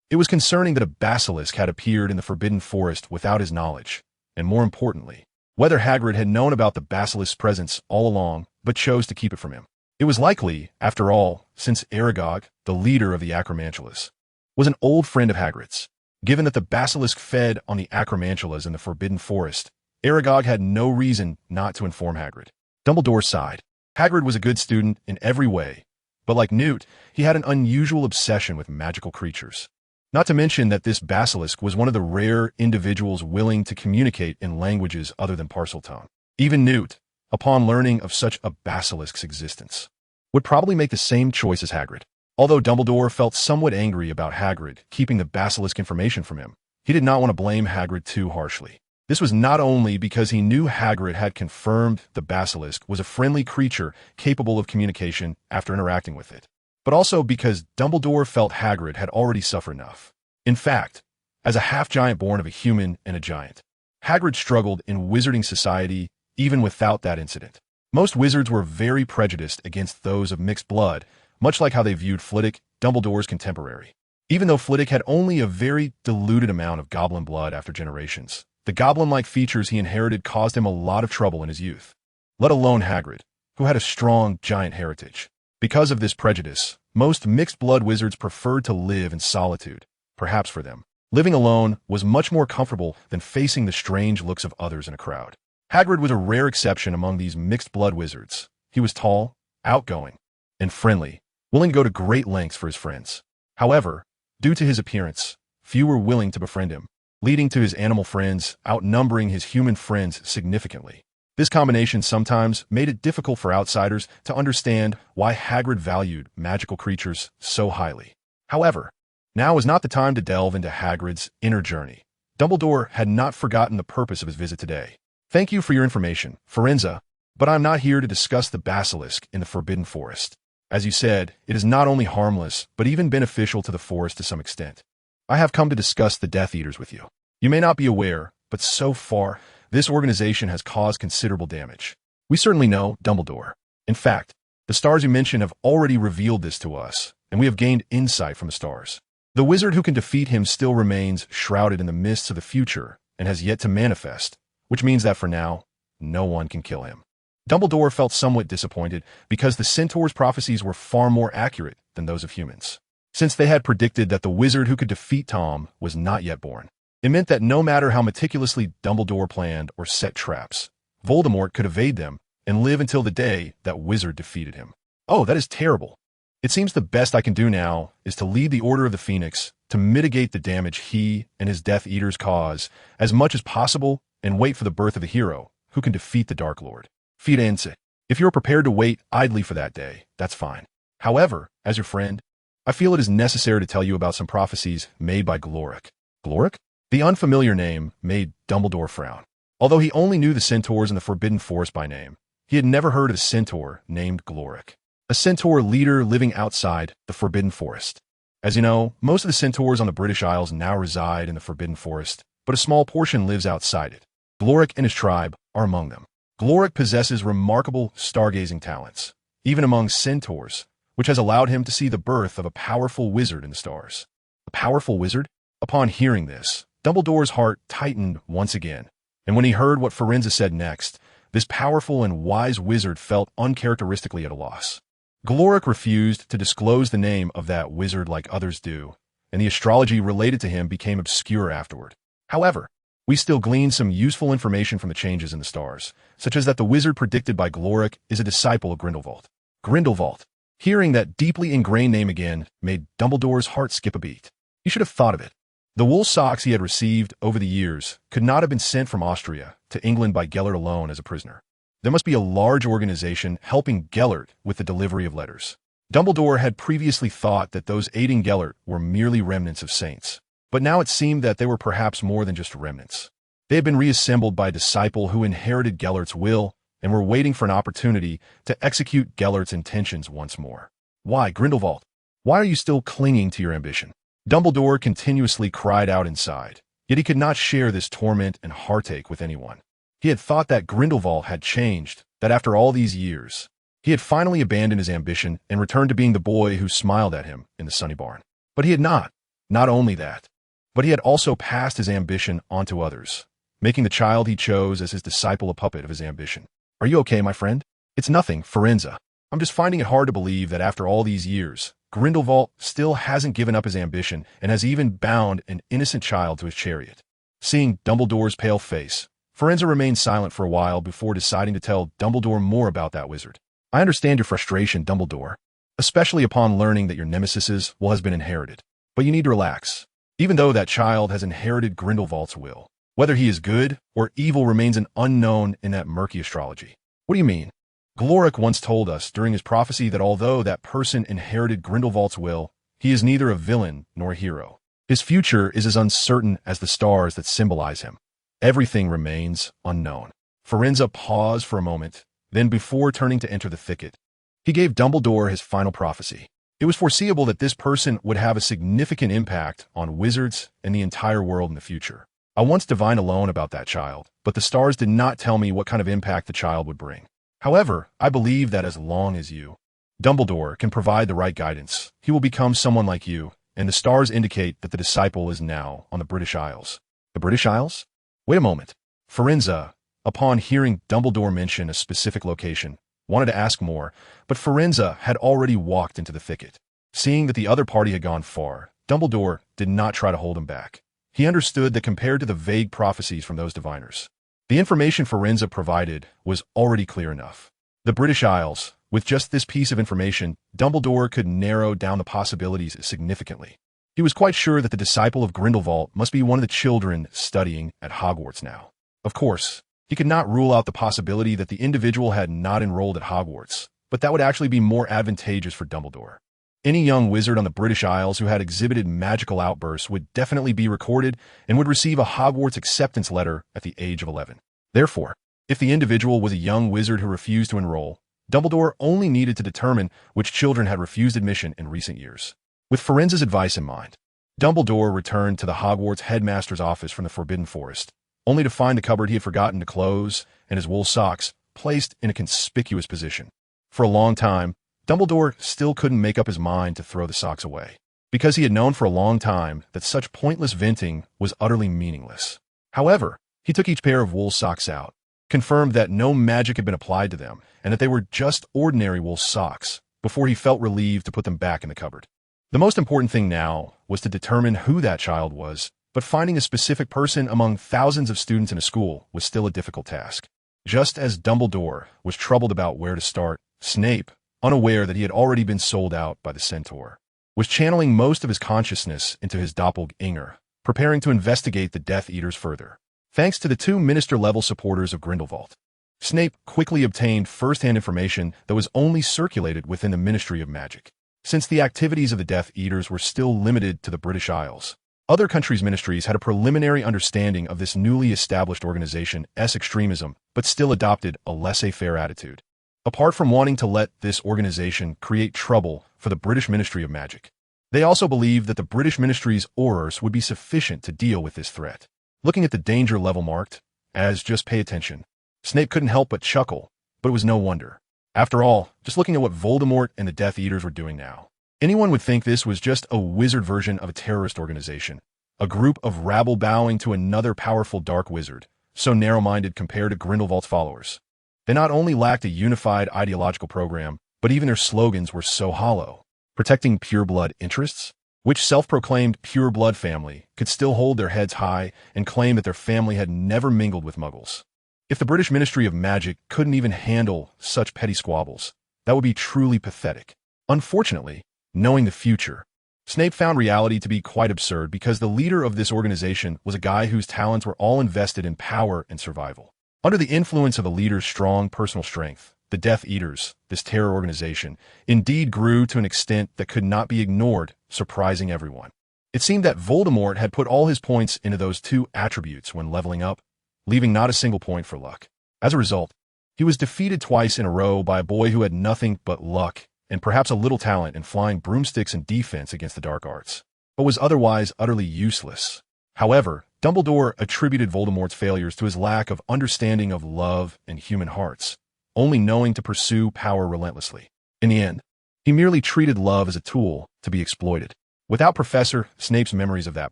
It was concerning that a basilisk had appeared in the Forbidden Forest without his knowledge, and more importantly, whether Hagrid had known about the basilisk's presence all along but chose to keep it from him. It was likely, after all, since Aragog, the leader of the Acromantulas, was an old friend of Hagrid's. Given that the basilisk fed on the Acromantulas in the Forbidden Forest, Aragog had no reason not to inform Hagrid. Dumbledore sighed. Hagrid was a good student in every way, but like Newt, he had an unusual obsession with magical creatures. Not to mention that this basilisk was one of the rare individuals willing to communicate in languages other than Parseltongue. Even Newt, upon learning of such a basilisk's existence, would probably make the same choice as Hagrid. Although Dumbledore felt somewhat angry about Hagrid keeping the basilisk information from him, he did not want to blame Hagrid too harshly. This was not only because he knew Hagrid had confirmed the basilisk was a friendly creature capable of communication after interacting with it, but also because Dumbledore felt Hagrid had already suffered enough. In fact, as a half-giant born of a human and a giant, Hagrid struggled in wizarding society even without that incident. Most wizards were very prejudiced against those of mixed blood, much like how they viewed Flitwick, Dumbledore's contemporary. Even though Flitwick had only a very diluted amount of goblin blood after generations, the goblin-like features he inherited caused him a lot of trouble in his youth, let alone Hagrid, who had a strong giant heritage. Because of this prejudice, most mixed-blood wizards preferred to live in solitude. Perhaps for them, living alone was much more comfortable than facing the strange looks of others in a crowd. Hagrid was a rare exception among these mixed-blood wizards. He was tall, outgoing, and friendly, willing to go to great lengths for his friends. However, due to his appearance, few were willing to befriend him, leading to his animal friends outnumbering his human friends significantly. This combination sometimes made it difficult for outsiders to understand why Hagrid valued magical creatures so highly. However, now was not the time to delve into Hagrid's inner journey. Dumbledore had not forgotten the purpose of his visit today. Thank you for your information, Firenze, but I'm not here to discuss the basilisk in the Forbidden Forest. As you said, it is not only harmless, but even beneficial to the forest to some extent. I have come to discuss the Death Eaters with you. You may not be aware, but so far, this organization has caused considerable damage. We certainly know, Dumbledore. In fact, the stars you mentioned have already revealed this to us, and we have gained insight from the stars. The wizard who can defeat him still remains shrouded in the mists of the future and has yet to manifest, which means that for now, no one can kill him. Dumbledore felt somewhat disappointed because the centaur's prophecies were far more accurate than those of humans. Since they had predicted that the wizard who could defeat Tom was not yet born, it meant that no matter how meticulously Dumbledore planned or set traps, Voldemort could evade them and live until the day that wizard defeated him. Oh, that is terrible. It seems the best I can do now is to lead the Order of the Phoenix to mitigate the damage he and his Death Eaters cause as much as possible and wait for the birth of a hero who can defeat the Dark Lord. Firenze. If you're prepared to wait idly for that day, that's fine. However, as your friend, I feel it is necessary to tell you about some prophecies made by Gellert. Gellert? The unfamiliar name made Dumbledore frown. Although he only knew the centaurs in the Forbidden Forest by name, he had never heard of a centaur named Gellert, a centaur leader living outside the Forbidden Forest. As you know, most of the centaurs on the British Isles now reside in the Forbidden Forest, but a small portion lives outside it. Gellert and his tribe are among them. Gellert possesses remarkable stargazing talents, even among centaurs, which has allowed him to see the birth of a powerful wizard in the stars. A powerful wizard? Upon hearing this, Dumbledore's heart tightened once again, and when he heard what Firenze said next, this powerful and wise wizard felt uncharacteristically at a loss. Gellert refused to disclose the name of that wizard like others do, and the astrology related to him became obscure afterward. However, we still glean some useful information from the changes in the stars, such as that the wizard predicted by Gellert is a disciple of Grindelwald. Grindelwald. Hearing that deeply ingrained name again made Dumbledore's heart skip a beat. He should have thought of it. The wool socks he had received over the years could not have been sent from Austria to England by Gellert alone as a prisoner. There must be a large organization helping Gellert with the delivery of letters. Dumbledore had previously thought that those aiding Gellert were merely remnants of saints, but now it seemed that they were perhaps more than just remnants. They had been reassembled by a disciple who inherited Gellert's will and were waiting for an opportunity to execute Gellert's intentions once more. Why, Grindelwald? Why are you still clinging to your ambition? Dumbledore continuously cried out inside, yet he could not share this torment and heartache with anyone. He had thought that Grindelwald had changed, that after all these years, he had finally abandoned his ambition and returned to being the boy who smiled at him in the sunny barn. But he had not. Not only that, but he had also passed his ambition onto others, making the child he chose as his disciple a puppet of his ambition. Are you okay, my friend? It's nothing, Firenze. I'm just finding it hard to believe that after all these years, Grindelwald still hasn't given up his ambition and has even bound an innocent child to his chariot. Seeing Dumbledore's pale face, Firenze remained silent for a while before deciding to tell Dumbledore more about that wizard. I understand your frustration, Dumbledore, especially upon learning that your nemesis's will has been inherited. But you need to relax. Even though that child has inherited Grindelwald's will, whether he is good or evil remains an unknown in that murky astrology. What do you mean? Gloric once told us during his prophecy that although that person inherited Grindelwald's will, he is neither a villain nor a hero. His future is as uncertain as the stars that symbolize him. Everything remains unknown. Firenze paused for a moment, then before turning to enter the thicket, he gave Dumbledore his final prophecy. It was foreseeable that this person would have a significant impact on wizards and the entire world in the future. I once divined alone about that child, but the stars did not tell me what kind of impact the child would bring. However, I believe that as long as you, Dumbledore, can provide the right guidance, he will become someone like you, and the stars indicate that the disciple is now on the British Isles. The British Isles? Wait a moment. Firenze, upon hearing Dumbledore mention a specific location, wanted to ask more, but Firenze had already walked into the thicket. Seeing that the other party had gone far, Dumbledore did not try to hold him back. He understood that compared to the vague prophecies from those diviners, the information Firenze provided was already clear enough. The British Isles, with just this piece of information, Dumbledore could narrow down the possibilities significantly. He was quite sure that the Disciple of Grindelwald must be one of the children studying at Hogwarts now. Of course, he could not rule out the possibility that the individual had not enrolled at Hogwarts, but that would actually be more advantageous for Dumbledore. Any young wizard on the British Isles who had exhibited magical outbursts would definitely be recorded and would receive a Hogwarts acceptance letter at the age of 11. Therefore, if the individual was a young wizard who refused to enroll, Dumbledore only needed to determine which children had refused admission in recent years. With Firenze's advice in mind, Dumbledore returned to the Hogwarts headmaster's office from the Forbidden Forest, only to find the cupboard he had forgotten to close and his wool socks placed in a conspicuous position. For a long time, Dumbledore still couldn't make up his mind to throw the socks away, because he had known for a long time that such pointless venting was utterly meaningless. However, he took each pair of wool socks out, confirmed that no magic had been applied to them, and that they were just ordinary wool socks, before he felt relieved to put them back in the cupboard. The most important thing now was to determine who that child was, but finding a specific person among thousands of students in a school was still a difficult task. Just as Dumbledore was troubled about where to start, Snape, unaware that he had already been sold out by the centaur, was channeling most of his consciousness into his doppelganger, preparing to investigate the Death Eaters further. Thanks to the two minister-level supporters of Grindelwald, Snape quickly obtained first-hand information that was only circulated within the Ministry of Magic. Since the activities of the Death Eaters were still limited to the British Isles, other countries' ministries had a preliminary understanding of this newly established organization's extremism, but still adopted a laissez-faire attitude. Apart from wanting to let this organization create trouble for the British Ministry of Magic, they also believed that the British Ministry's Aurors would be sufficient to deal with this threat. Looking at the danger level marked as just pay attention, Snape couldn't help but chuckle, but it was no wonder. After all, just looking at what Voldemort and the Death Eaters were doing now, anyone would think this was just a wizard version of a terrorist organization, a group of rabble bowing to another powerful dark wizard, so narrow-minded compared to Grindelwald's followers. They not only lacked a unified ideological program, but even their slogans were so hollow. Protecting pureblood interests? Which self-proclaimed pureblood family could still hold their heads high and claim that their family had never mingled with muggles? If the British Ministry of Magic couldn't even handle such petty squabbles, that would be truly pathetic. Unfortunately, knowing the future, Snape found reality to be quite absurd because the leader of this organization was a guy whose talents were all invested in power and survival. Under the influence of the leader's strong personal strength, the Death Eaters, this terror organization, indeed grew to an extent that could not be ignored, surprising everyone. It seemed that Voldemort had put all his points into those two attributes when leveling up, leaving not a single point for luck. As a result, he was defeated twice in a row by a boy who had nothing but luck and perhaps a little talent in flying broomsticks and defense against the dark arts, but was otherwise utterly useless. However, Dumbledore attributed Voldemort's failures to his lack of understanding of love and human hearts, only knowing to pursue power relentlessly. In the end, he merely treated love as a tool to be exploited. Without Professor Snape's memories of that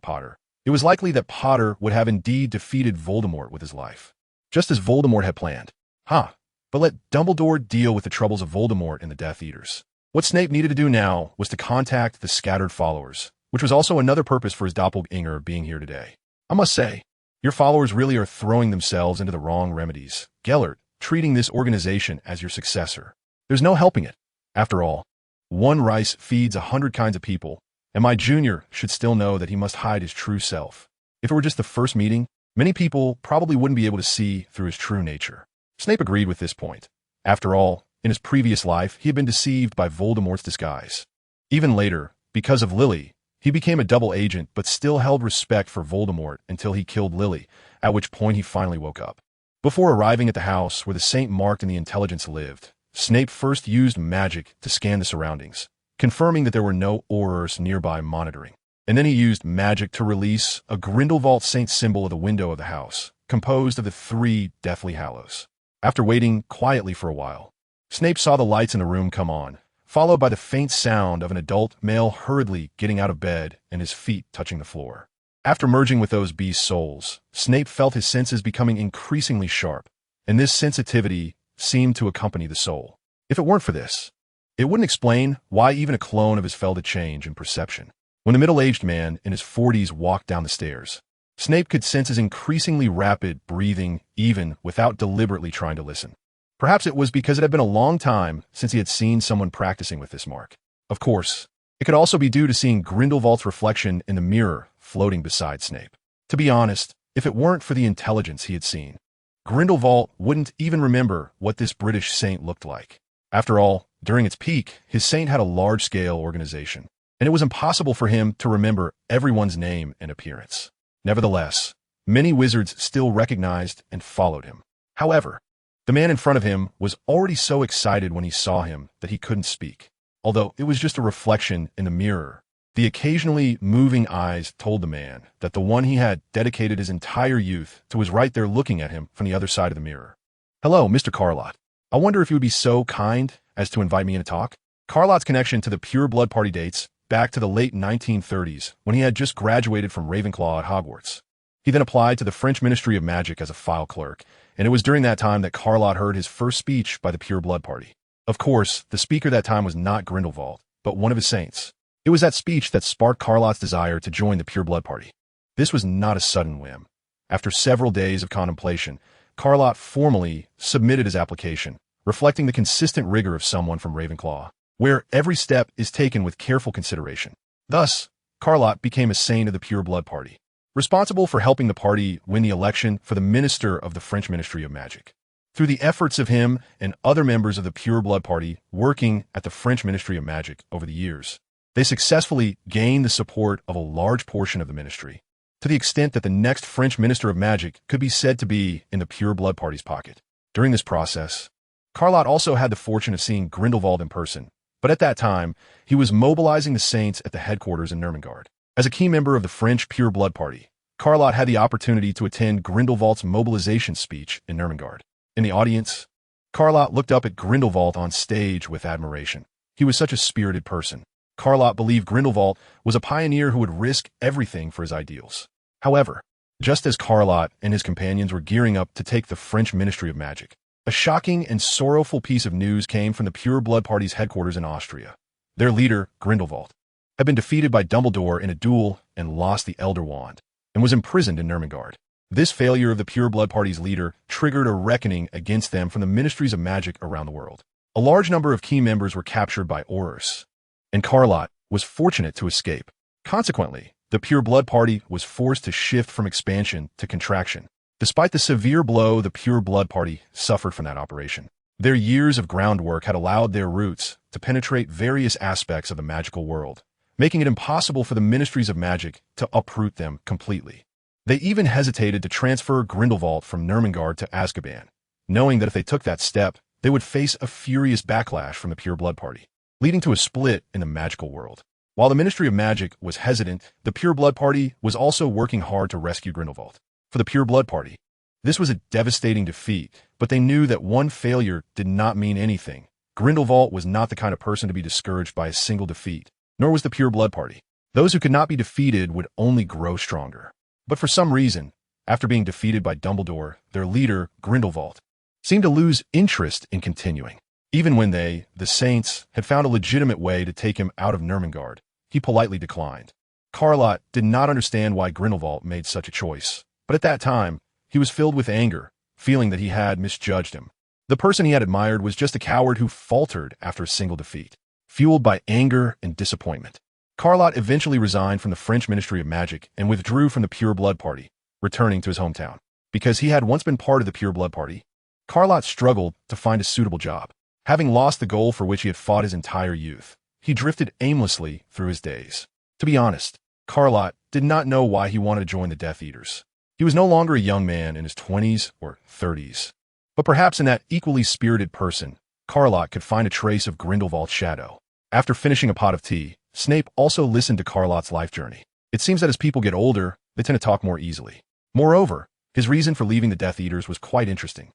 Potter, it was likely that Potter would have indeed defeated Voldemort with his life, just as Voldemort had planned. But let Dumbledore deal with the troubles of Voldemort and the Death Eaters. What Snape needed to do now was to contact the scattered followers, which was also another purpose for his doppelganger being here today. I must say, your followers really are throwing themselves into the wrong remedies. Gellert, treating this organization as your successor. There's no helping it. After all, one rice feeds 100 kinds of people, and my junior should still know that he must hide his true self. If it were just the first meeting, many people probably wouldn't be able to see through his true nature. Snape agreed with this point. After all, in his previous life, he had been deceived by Voldemort's disguise. Even later, because of Lily, he became a double agent but still held respect for Voldemort until he killed Lily, at which point he finally woke up. Before arriving at the house where the saint marked in the intelligence lived, Snape first used magic to scan the surroundings, confirming that there were no Aurors nearby monitoring. And then he used magic to release a Grindelwald saint symbol of the window of the house, composed of the 3 Deathly Hallows. After waiting quietly for a while, Snape saw the lights in the room come on, followed by the faint sound of an adult male hurriedly getting out of bed and his feet touching the floor. After merging with those beast souls, Snape felt his senses becoming increasingly sharp, and this sensitivity seemed to accompany the soul. If it weren't for this, it wouldn't explain why even a clone of his felt a change in perception. When the middle-aged man in his 40s walked down the stairs, Snape could sense his increasingly rapid breathing even without deliberately trying to listen. Perhaps it was because it had been a long time since he had seen someone practicing with this mark. Of course, it could also be due to seeing Grindelwald's reflection in the mirror floating beside Snape. To be honest, if it weren't for the intelligence he had seen, Grindelwald wouldn't even remember what this British saint looked like. After all, during its peak, his saint had a large-scale organization, and it was impossible for him to remember everyone's name and appearance. Nevertheless, many wizards still recognized and followed him. However, the man in front of him was already so excited when he saw him that he couldn't speak. Although it was just a reflection in the mirror, the occasionally moving eyes told the man that the one he had dedicated his entire youth to was right there looking at him from the other side of the mirror. "Hello, Mr. Carlot. I wonder if you would be so kind as to invite me in to talk." Carlot's connection to the Pure Blood Party dates back to the late 1930s when he had just graduated from Ravenclaw at Hogwarts. He then applied to the French Ministry of Magic as a file clerk, and it was during that time that Carlot heard his first speech by the Pure Blood Party. Of course, the speaker that time was not Grindelwald, but one of his saints. It was that speech that sparked Carlot's desire to join the Pure Blood Party. This was not a sudden whim. After several days of contemplation, Carlot formally submitted his application, reflecting the consistent rigor of someone from Ravenclaw, where every step is taken with careful consideration. Thus, Carlot became a saint of the Pure Blood Party, responsible for helping the party win the election for the Minister of the French Ministry of Magic. Through the efforts of him and other members of the Pure Blood Party working at the French Ministry of Magic over the years, they successfully gained the support of a large portion of the ministry, to the extent that the next French Minister of Magic could be said to be in the Pure Blood Party's pocket. During this process, Carlot also had the fortune of seeing Grindelwald in person, but at that time, he was mobilizing the saints at the headquarters in Nurmengard. As a key member of the French Pure Blood Party, Carlot had the opportunity to attend Grindelwald's mobilization speech in Nurmengard. In the audience, Carlot looked up at Grindelwald on stage with admiration. He was such a spirited person. Carlot believed Grindelwald was a pioneer who would risk everything for his ideals. However, just as Carlot and his companions were gearing up to take the French Ministry of Magic, a shocking and sorrowful piece of news came from the Pure Blood Party's headquarters in Austria. Their leader, Grindelwald, had been defeated by Dumbledore in a duel and lost the Elder Wand, and was imprisoned in Nurmengard. This failure of the Pure Blood Party's leader triggered a reckoning against them from the ministries of magic around the world. A large number of key members were captured by Aurors, and Carlot was fortunate to escape. Consequently, the Pure Blood Party was forced to shift from expansion to contraction. Despite the severe blow the Pure Blood Party suffered from that operation, their years of groundwork had allowed their roots to penetrate various aspects of the magical world, making it impossible for the ministries of magic to uproot them completely. They even hesitated to transfer Grindelwald from Nurmengard to Azkaban, knowing that if they took that step, they would face a furious backlash from the Pure Blood Party, leading to a split in the magical world. While the Ministry of Magic was hesitant, the Pure Blood Party was also working hard to rescue Grindelwald. For the Pure Blood Party, this was a devastating defeat, but they knew that one failure did not mean anything. Grindelwald was not the kind of person to be discouraged by a single defeat, nor was the Pure Blood Party. Those who could not be defeated would only grow stronger. But for some reason, after being defeated by Dumbledore, their leader, Grindelwald, seemed to lose interest in continuing. Even when they, the Saints, had found a legitimate way to take him out of Nurmengard, he politely declined. Carlot did not understand why Grindelwald made such a choice, but at that time, he was filled with anger, feeling that he had misjudged him. The person he had admired was just a coward who faltered after a single defeat. Fueled by anger and disappointment, Carlot eventually resigned from the French Ministry of Magic and withdrew from the Pure Blood Party, returning to his hometown. Because he had once been part of the Pure Blood Party, Carlot struggled to find a suitable job. Having lost the goal for which he had fought his entire youth, he drifted aimlessly through his days. To be honest, Carlot did not know why he wanted to join the Death Eaters. He was no longer a young man in his 20s or 30s. But perhaps in that equally spirited person, Carlot could find a trace of Grindelwald's shadow. After finishing a pot of tea, Snape also listened to Carlot's life journey. It seems that as people get older, they tend to talk more easily. Moreover, his reason for leaving the Death Eaters was quite interesting.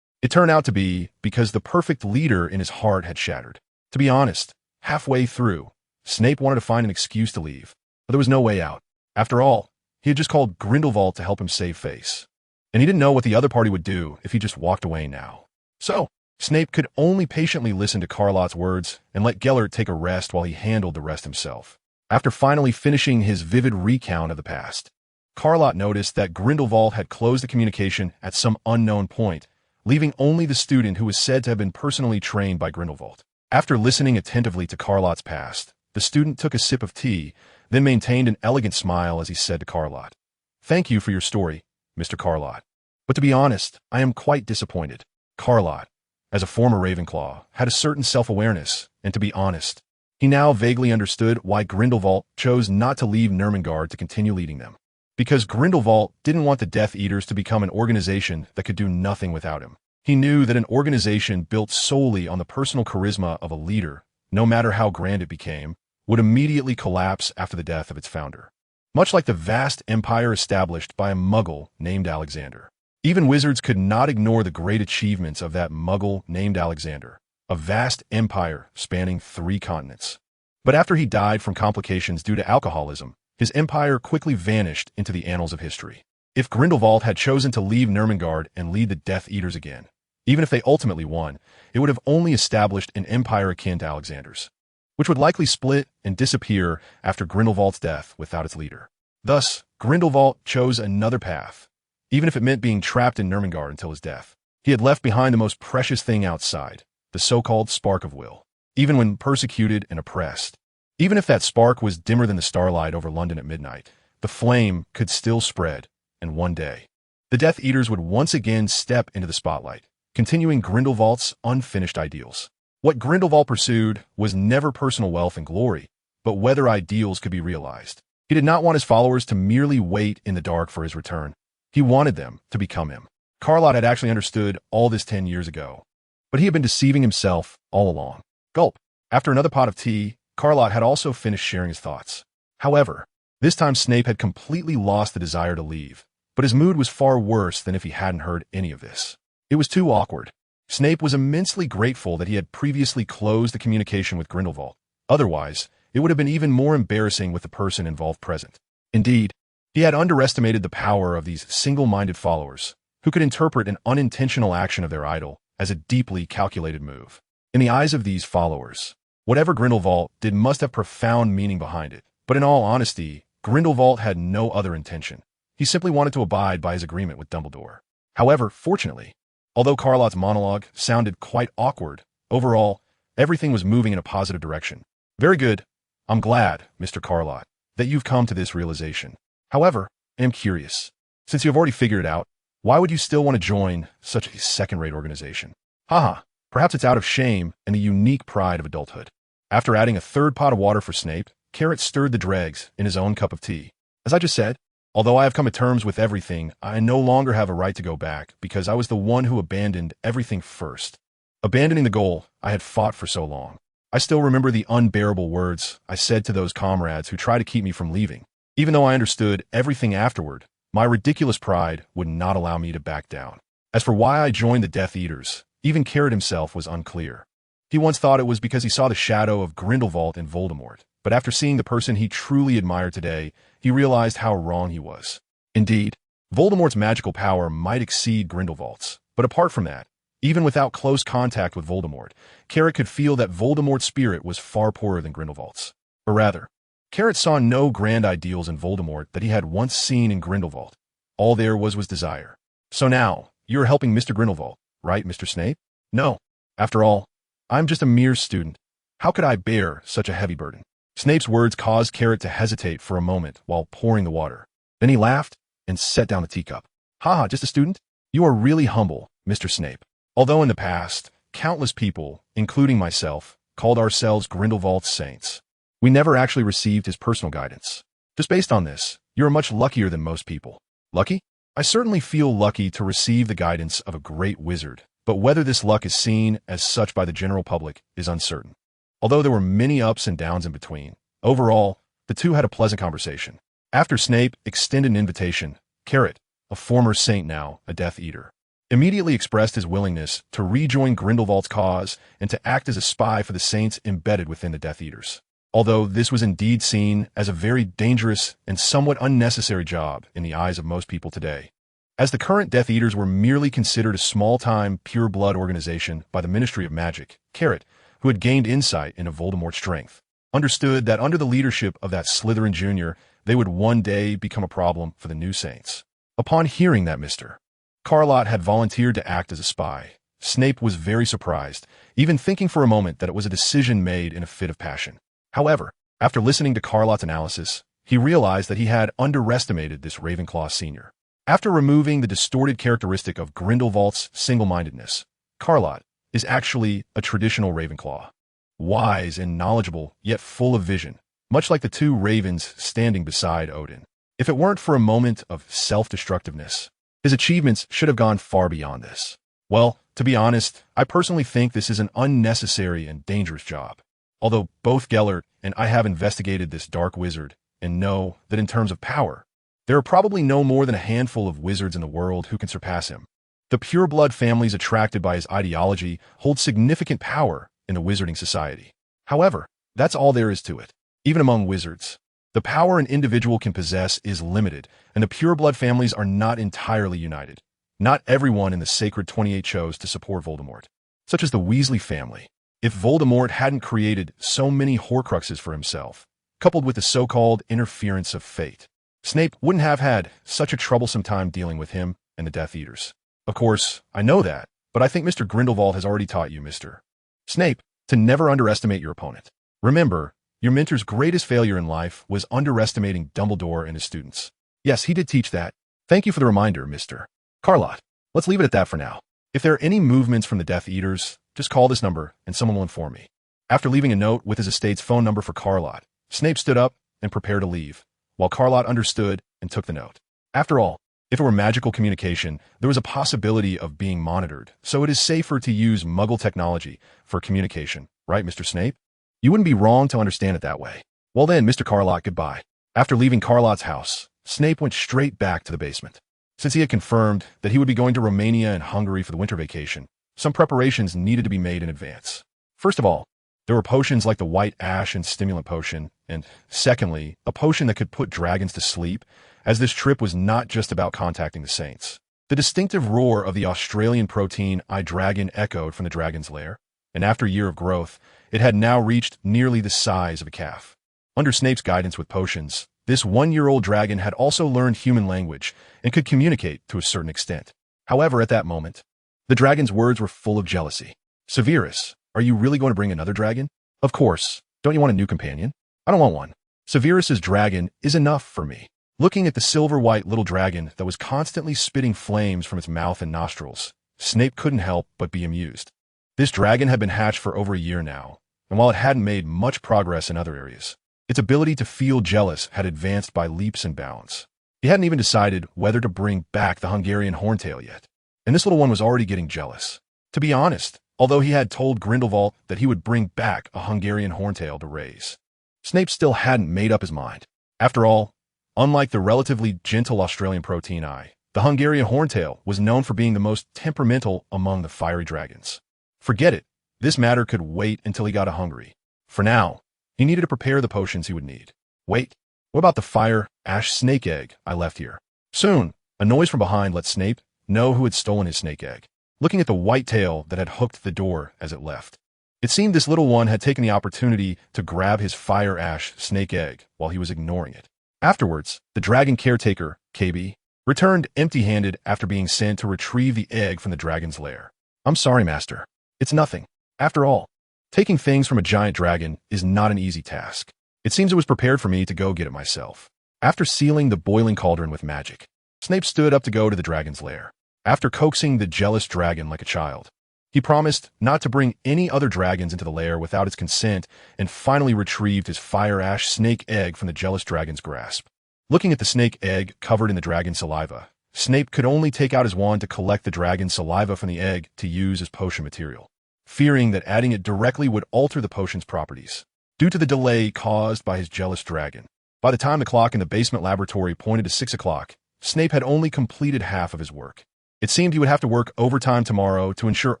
It turned out to be because the perfect leader in his heart had shattered. To be honest, halfway through, Snape wanted to find an excuse to leave, but there was no way out. After all, he had just called Grindelwald to help him save face, and he didn't know what the other party would do if he just walked away now. So, Snape could only patiently listen to Carlot's words and let Gellert take a rest while he handled the rest himself. After finally finishing his vivid recount of the past, Carlot noticed that Grindelwald had closed the communication at some unknown point, leaving only the student who was said to have been personally trained by Grindelwald. After listening attentively to Carlot's past, the student took a sip of tea, then maintained an elegant smile as he said to Carlot, "Thank you for your story, Mr. Carlot. But to be honest, I am quite disappointed." Carlot, as a former Ravenclaw, had a certain self-awareness, and to be honest, he now vaguely understood why Grindelwald chose not to leave Nurmengard to continue leading them. Because Grindelwald didn't want the Death Eaters to become an organization that could do nothing without him. He knew that an organization built solely on the personal charisma of a leader, no matter how grand it became, would immediately collapse after the death of its founder. Much like the vast empire established by a Muggle named Alexander. Even wizards could not ignore the great achievements of that Muggle named Alexander, a vast empire spanning 3 continents. But after he died from complications due to alcoholism, his empire quickly vanished into the annals of history. If Grindelwald had chosen to leave Nurmengard and lead the Death Eaters again, even if they ultimately won, it would have only established an empire akin to Alexander's, which would likely split and disappear after Grindelwald's death without its leader. Thus, Grindelwald chose another path, even if it meant being trapped in Nurmengard until his death. He had left behind the most precious thing outside, the so-called spark of will, even when persecuted and oppressed. Even if that spark was dimmer than the starlight over London at midnight, the flame could still spread, and one day, the Death Eaters would once again step into the spotlight, continuing Grindelwald's unfinished ideals. What Grindelwald pursued was never personal wealth and glory, but whether ideals could be realized. He did not want his followers to merely wait in the dark for his return. He wanted them to become him. Carlot had actually understood all this 10 years ago, but he had been deceiving himself all along. Gulp. After another pot of tea, Carlot had also finished sharing his thoughts. However, this time Snape had completely lost the desire to leave, but his mood was far worse than if he hadn't heard any of this. It was too awkward. Snape was immensely grateful that he had previously closed the communication with Grindelwald. Otherwise, it would have been even more embarrassing with the person involved present. Indeed, he had underestimated the power of these single-minded followers, who could interpret an unintentional action of their idol as a deeply calculated move. In the eyes of these followers, whatever Grindelwald did must have profound meaning behind it. But in all honesty, Grindelwald had no other intention. He simply wanted to abide by his agreement with Dumbledore. However, fortunately, although Carlot's monologue sounded quite awkward, overall, everything was moving in a positive direction. Very good. I'm glad, Mr. Carlot, that you've come to this realization. However, I am curious. Since you have already figured it out, why would you still want to join such a second-rate organization? Haha, perhaps it's out of shame and the unique pride of adulthood. After adding a third pot of water for Snape, Carrot stirred the dregs in his own cup of tea. As I just said, although I have come to terms with everything, I no longer have a right to go back because I was the one who abandoned everything first. Abandoning the goal I had fought for so long. I still remember the unbearable words I said to those comrades who tried to keep me from leaving. Even though I understood everything afterward, my ridiculous pride would not allow me to back down. As for why I joined the Death Eaters, even Gellert himself was unclear. He once thought it was because he saw the shadow of Grindelwald in Voldemort, but after seeing the person he truly admired today, he realized how wrong he was. Indeed, Voldemort's magical power might exceed Grindelwald's, but apart from that, even without close contact with Voldemort, Gellert could feel that Voldemort's spirit was far poorer than Grindelwald's. Or rather, Gellert saw no grand ideals in Voldemort that he had once seen in Grindelwald. All there was desire. So now, you're helping Mr. Grindelwald, right, Mr. Snape? No. After all, I'm just a mere student. How could I bear such a heavy burden? Snape's words caused Gellert to hesitate for a moment while pouring the water. Then he laughed and set down the teacup. Haha, just a student? You are really humble, Mr. Snape. Although in the past, countless people, including myself, called ourselves Grindelwald's saints, we never actually received his personal guidance. Just based on this, you're much luckier than most people. Lucky? I certainly feel lucky to receive the guidance of a great wizard, but whether this luck is seen as such by the general public is uncertain. Although there were many ups and downs in between, overall, the two had a pleasant conversation. After Snape extended an invitation, Gellert, a former saint now, a Death Eater, immediately expressed his willingness to rejoin Grindelwald's cause and to act as a spy for the saints embedded within the Death Eaters. Although this was indeed seen as a very dangerous and somewhat unnecessary job in the eyes of most people today, as the current Death Eaters were merely considered a small-time, pure-blood organization by the Ministry of Magic, Gellert, who had gained insight into Voldemort's strength, understood that under the leadership of that Slytherin Jr., they would one day become a problem for the new saints. Upon hearing that Mr. Carlot had volunteered to act as a spy, Snape was very surprised, even thinking for a moment that it was a decision made in a fit of passion. However, after listening to Carlot's analysis, he realized that he had underestimated this Ravenclaw senior. After removing the distorted characteristic of Grindelwald's single-mindedness, Carlot is actually a traditional Ravenclaw. Wise and knowledgeable, yet full of vision, much like the two ravens standing beside Odin. If it weren't for a moment of self-destructiveness, his achievements should have gone far beyond this. Well, to be honest, I personally think this is an unnecessary and dangerous job. Although both Gellert and I have investigated this dark wizard and know that in terms of power, there are probably no more than a handful of wizards in the world who can surpass him. The pure-blood families attracted by his ideology hold significant power in the wizarding society. However, that's all there is to it. Even among wizards, the power an individual can possess is limited, and the pure-blood families are not entirely united. Not everyone in the Sacred 28 chose to support Voldemort, such as the Weasley family. If Voldemort hadn't created so many Horcruxes for himself, coupled with the so-called interference of fate, Snape wouldn't have had such a troublesome time dealing with him and the Death Eaters. Of course, I know that, but I think Mr. Grindelwald has already taught you, Mr. Snape, to never underestimate your opponent. Remember, your mentor's greatest failure in life was underestimating Dumbledore and his students. Yes, he did teach that. Thank you for the reminder, Mr. Carlot. Let's leave it at that for now. If there are any movements from the Death Eaters, just call this number and someone will inform me. After leaving a note with his estate's phone number for Carlot, Snape stood up and prepared to leave, while Carlot understood and took the note. After all, if it were magical communication, there was a possibility of being monitored, so it is safer to use Muggle technology for communication, right, Mr. Snape? You wouldn't be wrong to understand it that way. Well then, Mr. Carlot, goodbye. After leaving Carlot's house, Snape went straight back to the basement. Since he had confirmed that he would be going to Romania and Hungary for the winter vacation, some preparations needed to be made in advance. First of all, there were potions like the White Ash and Stimulant Potion, and secondly, a potion that could put dragons to sleep, as this trip was not just about contacting the saints. The distinctive roar of the Australian protein iDragon echoed from the dragon's lair, and after a year of growth, it had now reached nearly the size of a calf. Under Snape's guidance with potions, this one-year-old dragon had also learned human language and could communicate to a certain extent. However, at that moment, the dragon's words were full of jealousy. Severus, are you really going to bring another dragon? Of course. Don't you want a new companion? I don't want one. Severus's dragon is enough for me. Looking at the silver-white little dragon that was constantly spitting flames from its mouth and nostrils, Snape couldn't help but be amused. This dragon had been hatched for over a year now, and while it hadn't made much progress in other areas, its ability to feel jealous had advanced by leaps and bounds. He hadn't even decided whether to bring back the Hungarian horntail yet, and this little one was already getting jealous. To be honest, although he had told Grindelwald that he would bring back a Hungarian horntail to raise. Snape still hadn't made up his mind. After all, unlike the relatively gentle Australian Petunia, the Hungarian horntail was known for being the most temperamental among the fiery dragons. Forget it. This matter could wait until he got to Hungary. For now, he needed to prepare the potions he would need. Wait, what about the fire ash snake egg I left here? Soon, a noise from behind let Snape know who had stolen his snake egg, looking at the white tail that had hooked the door as it left. It seemed this little one had taken the opportunity to grab his fire ash snake egg while he was ignoring it. Afterwards, the dragon caretaker, KB, returned empty-handed after being sent to retrieve the egg from the dragon's lair. I'm sorry, Master. It's nothing. After all, taking things from a giant dragon is not an easy task. It seems it was prepared for me to go get it myself. After sealing the boiling cauldron with magic, Snape stood up to go to the dragon's lair. After coaxing the jealous dragon like a child, he promised not to bring any other dragons into the lair without its consent and finally retrieved his fire ash snake egg from the jealous dragon's grasp. Looking at the snake egg covered in the dragon's saliva, Snape could only take out his wand to collect the dragon's saliva from the egg to use as potion material, fearing that adding it directly would alter the potion's properties. Due to the delay caused by his jealous dragon, by the time the clock in the basement laboratory pointed to 6 o'clock, Snape had only completed half of his work. It seemed he would have to work overtime tomorrow to ensure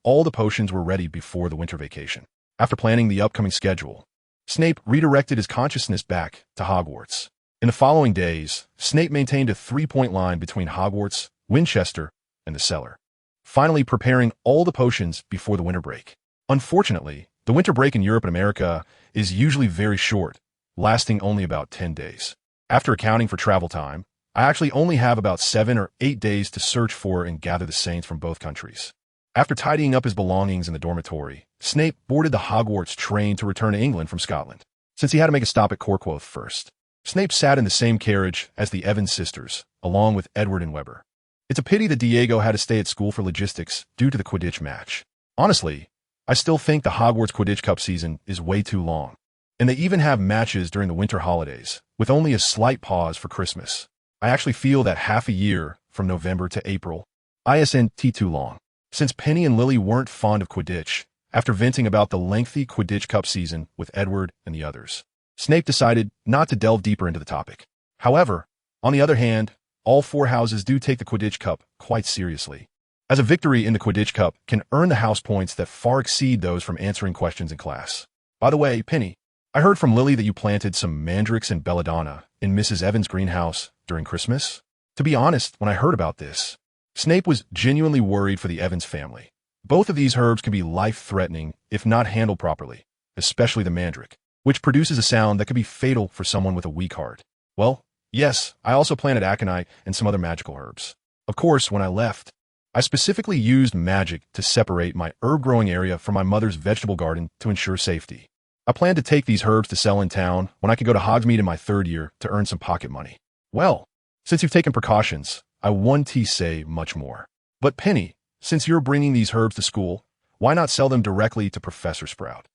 all the potions were ready before the winter vacation. After planning the upcoming schedule, Snape redirected his consciousness back to Hogwarts. In the following days, Snape maintained a 3-point line between Hogwarts, Winchester, and the cellar, finally preparing all the potions before the winter break. Unfortunately, the winter break in Europe and America is usually very short, lasting only about 10 days. After accounting for travel time, I actually only have about 7 or 8 days to search for and gather the saints from both countries. After tidying up his belongings in the dormitory, Snape boarded the Hogwarts train to return to England from Scotland, since he had to make a stop at Corkworth first. Snape sat in the same carriage as the Evans sisters, along with Edward and Weber. It's a pity that Diego had to stay at school for logistics due to the Quidditch match. Honestly, I still think the Hogwarts Quidditch Cup season is way too long, and they even have matches during the winter holidays, with only a slight pause for Christmas. I actually feel that half a year, from November to April, isn't too long. Since Penny and Lily weren't fond of Quidditch, after venting about the lengthy Quidditch Cup season with Edward and the others, Snape decided not to delve deeper into the topic. However, on the other hand, all 4 houses do take the Quidditch Cup quite seriously, as a victory in the Quidditch Cup can earn the house points that far exceed those from answering questions in class. By the way, Penny, I heard from Lily that you planted some mandrakes and belladonna in Mrs. Evans' greenhouse during Christmas. To be honest, when I heard about this, Snape was genuinely worried for the Evans family. Both of these herbs can be life-threatening if not handled properly, especially the mandrake, which produces a sound that could be fatal for someone with a weak heart. Well, yes, I also planted aconite and some other magical herbs. Of course, when I left, I specifically used magic to separate my herb-growing area from my mother's vegetable garden to ensure safety. I planned to take these herbs to sell in town when I could go to Hogsmeade in my 3rd year to earn some pocket money. Well, since you've taken precautions, I want to say much more. But Penny, since you're bringing these herbs to school, why not sell them directly to Professor Sprout?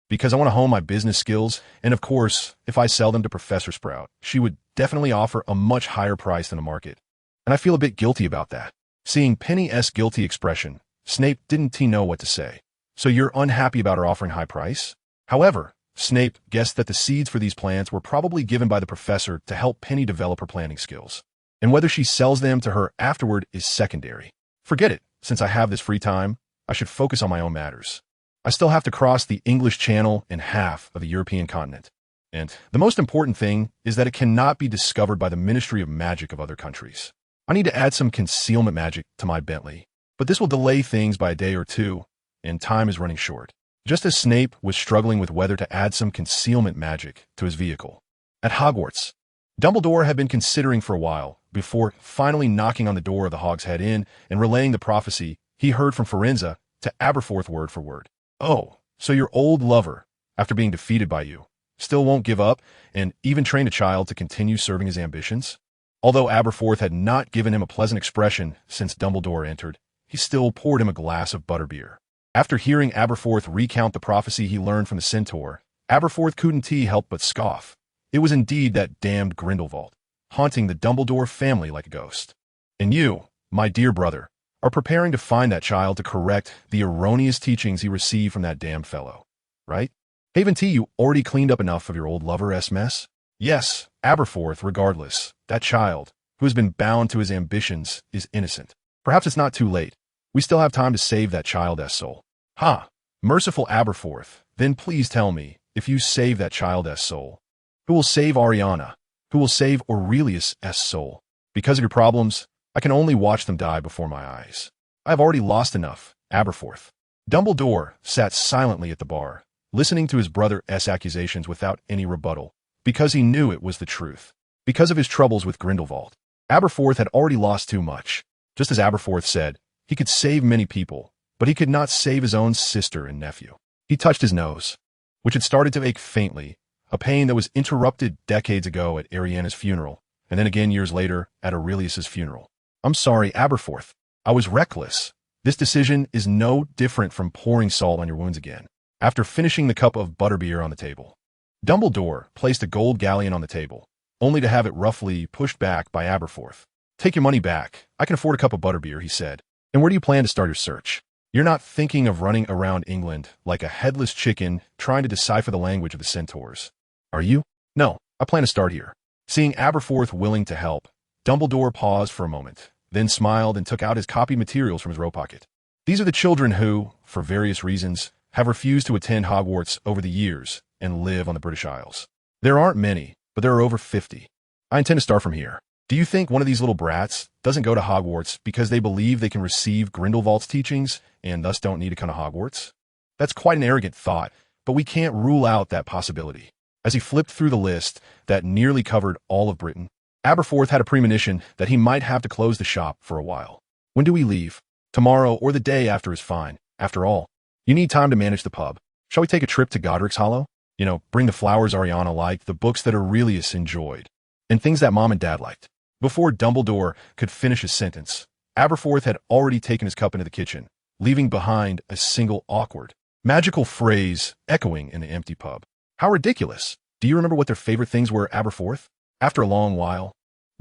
Because I want to hone my business skills, and of course, if I sell them to Professor Sprout, she would definitely offer a much higher price than the market. And I feel a bit guilty about that. Seeing Penny's guilty expression, Snape didn't know what to say. So you're unhappy about her offering high price? However, Snape guessed that the seeds for these plants were probably given by the professor to help Penny develop her planting skills. And whether she sells them to her afterward is secondary. Forget it. Since I have this free time, I should focus on my own matters. I still have to cross the English Channel and half of the European continent. And the most important thing is that it cannot be discovered by the Ministry of Magic of other countries. I need to add some concealment magic to my Bentley, but this will delay things by a day or 2, and time is running short. Just as Snape was struggling with whether to add some concealment magic to his vehicle. At Hogwarts, Dumbledore had been considering for a while before finally knocking on the door of the Hog's Head Inn and relaying the prophecy he heard from Firenze to Aberforth word for word. Oh, so your old lover, after being defeated by you, still won't give up and even train a child to continue serving his ambitions? Although Aberforth had not given him a pleasant expression since Dumbledore entered, he still poured him a glass of butterbeer. After hearing Aberforth recount the prophecy he learned from the centaur, Aberforth couldn't help but scoff. It was indeed that damned Grindelwald, haunting the Dumbledore family like a ghost. And you, my dear brother, are preparing to find that child to correct the erroneous teachings he received from that damned fellow. Right? Haven T, you already cleaned up enough of your old lover-s mess? Yes, Aberforth, regardless, that child, who has been bound to his ambitions, is innocent. Perhaps it's not too late. We still have time to save that child's soul. Ha! Merciful Aberforth, then please tell me, if you save that child's soul, who will save Ariana? Who will save Aurelius' soul? Because of your problems, I can only watch them die before my eyes. I have already lost enough, Aberforth. Dumbledore sat silently at the bar, listening to his brother's accusations without any rebuttal, because he knew it was the truth. Because of his troubles with Grindelwald, Aberforth had already lost too much. Just as Aberforth said, he could save many people, but he could not save his own sister and nephew. He touched his nose, which had started to ache faintly, a pain that was interrupted decades ago at Ariana's funeral, and then again years later at Aurelius's funeral. I'm sorry, Aberforth. I was reckless. This decision is no different from pouring salt on your wounds again. After finishing the cup of butterbeer on the table, Dumbledore placed a gold galleon on the table, only to have it roughly pushed back by Aberforth. Take your money back. I can afford a cup of butterbeer, he said. And where do you plan to start your search? You're not thinking of running around England like a headless chicken trying to decipher the language of the centaurs, are you? No, I plan to start here. Seeing Aberforth willing to help, Dumbledore paused for a moment, then smiled and took out his copied materials from his robe pocket. These are the children who, for various reasons, have refused to attend Hogwarts over the years and live on the British Isles. There aren't many, but there are over 50. I intend to start from here. Do you think one of these little brats doesn't go to Hogwarts because they believe they can receive Grindelwald's teachings and thus don't need to come to Hogwarts? That's quite an arrogant thought, but we can't rule out that possibility. As he flipped through the list that nearly covered all of Britain, Aberforth had a premonition that he might have to close the shop for a while. When do we leave? Tomorrow or the day after is fine. After all, you need time to manage the pub. Shall we take a trip to Godric's Hollow? Bring the flowers Ariana liked, the books that Aurelius enjoyed, and things that Mom and Dad liked. Before Dumbledore could finish his sentence, Aberforth had already taken his cup into the kitchen, leaving behind a single awkward, magical phrase echoing in the empty pub. How ridiculous! Do you remember what their favorite things were, Aberforth? After a long while,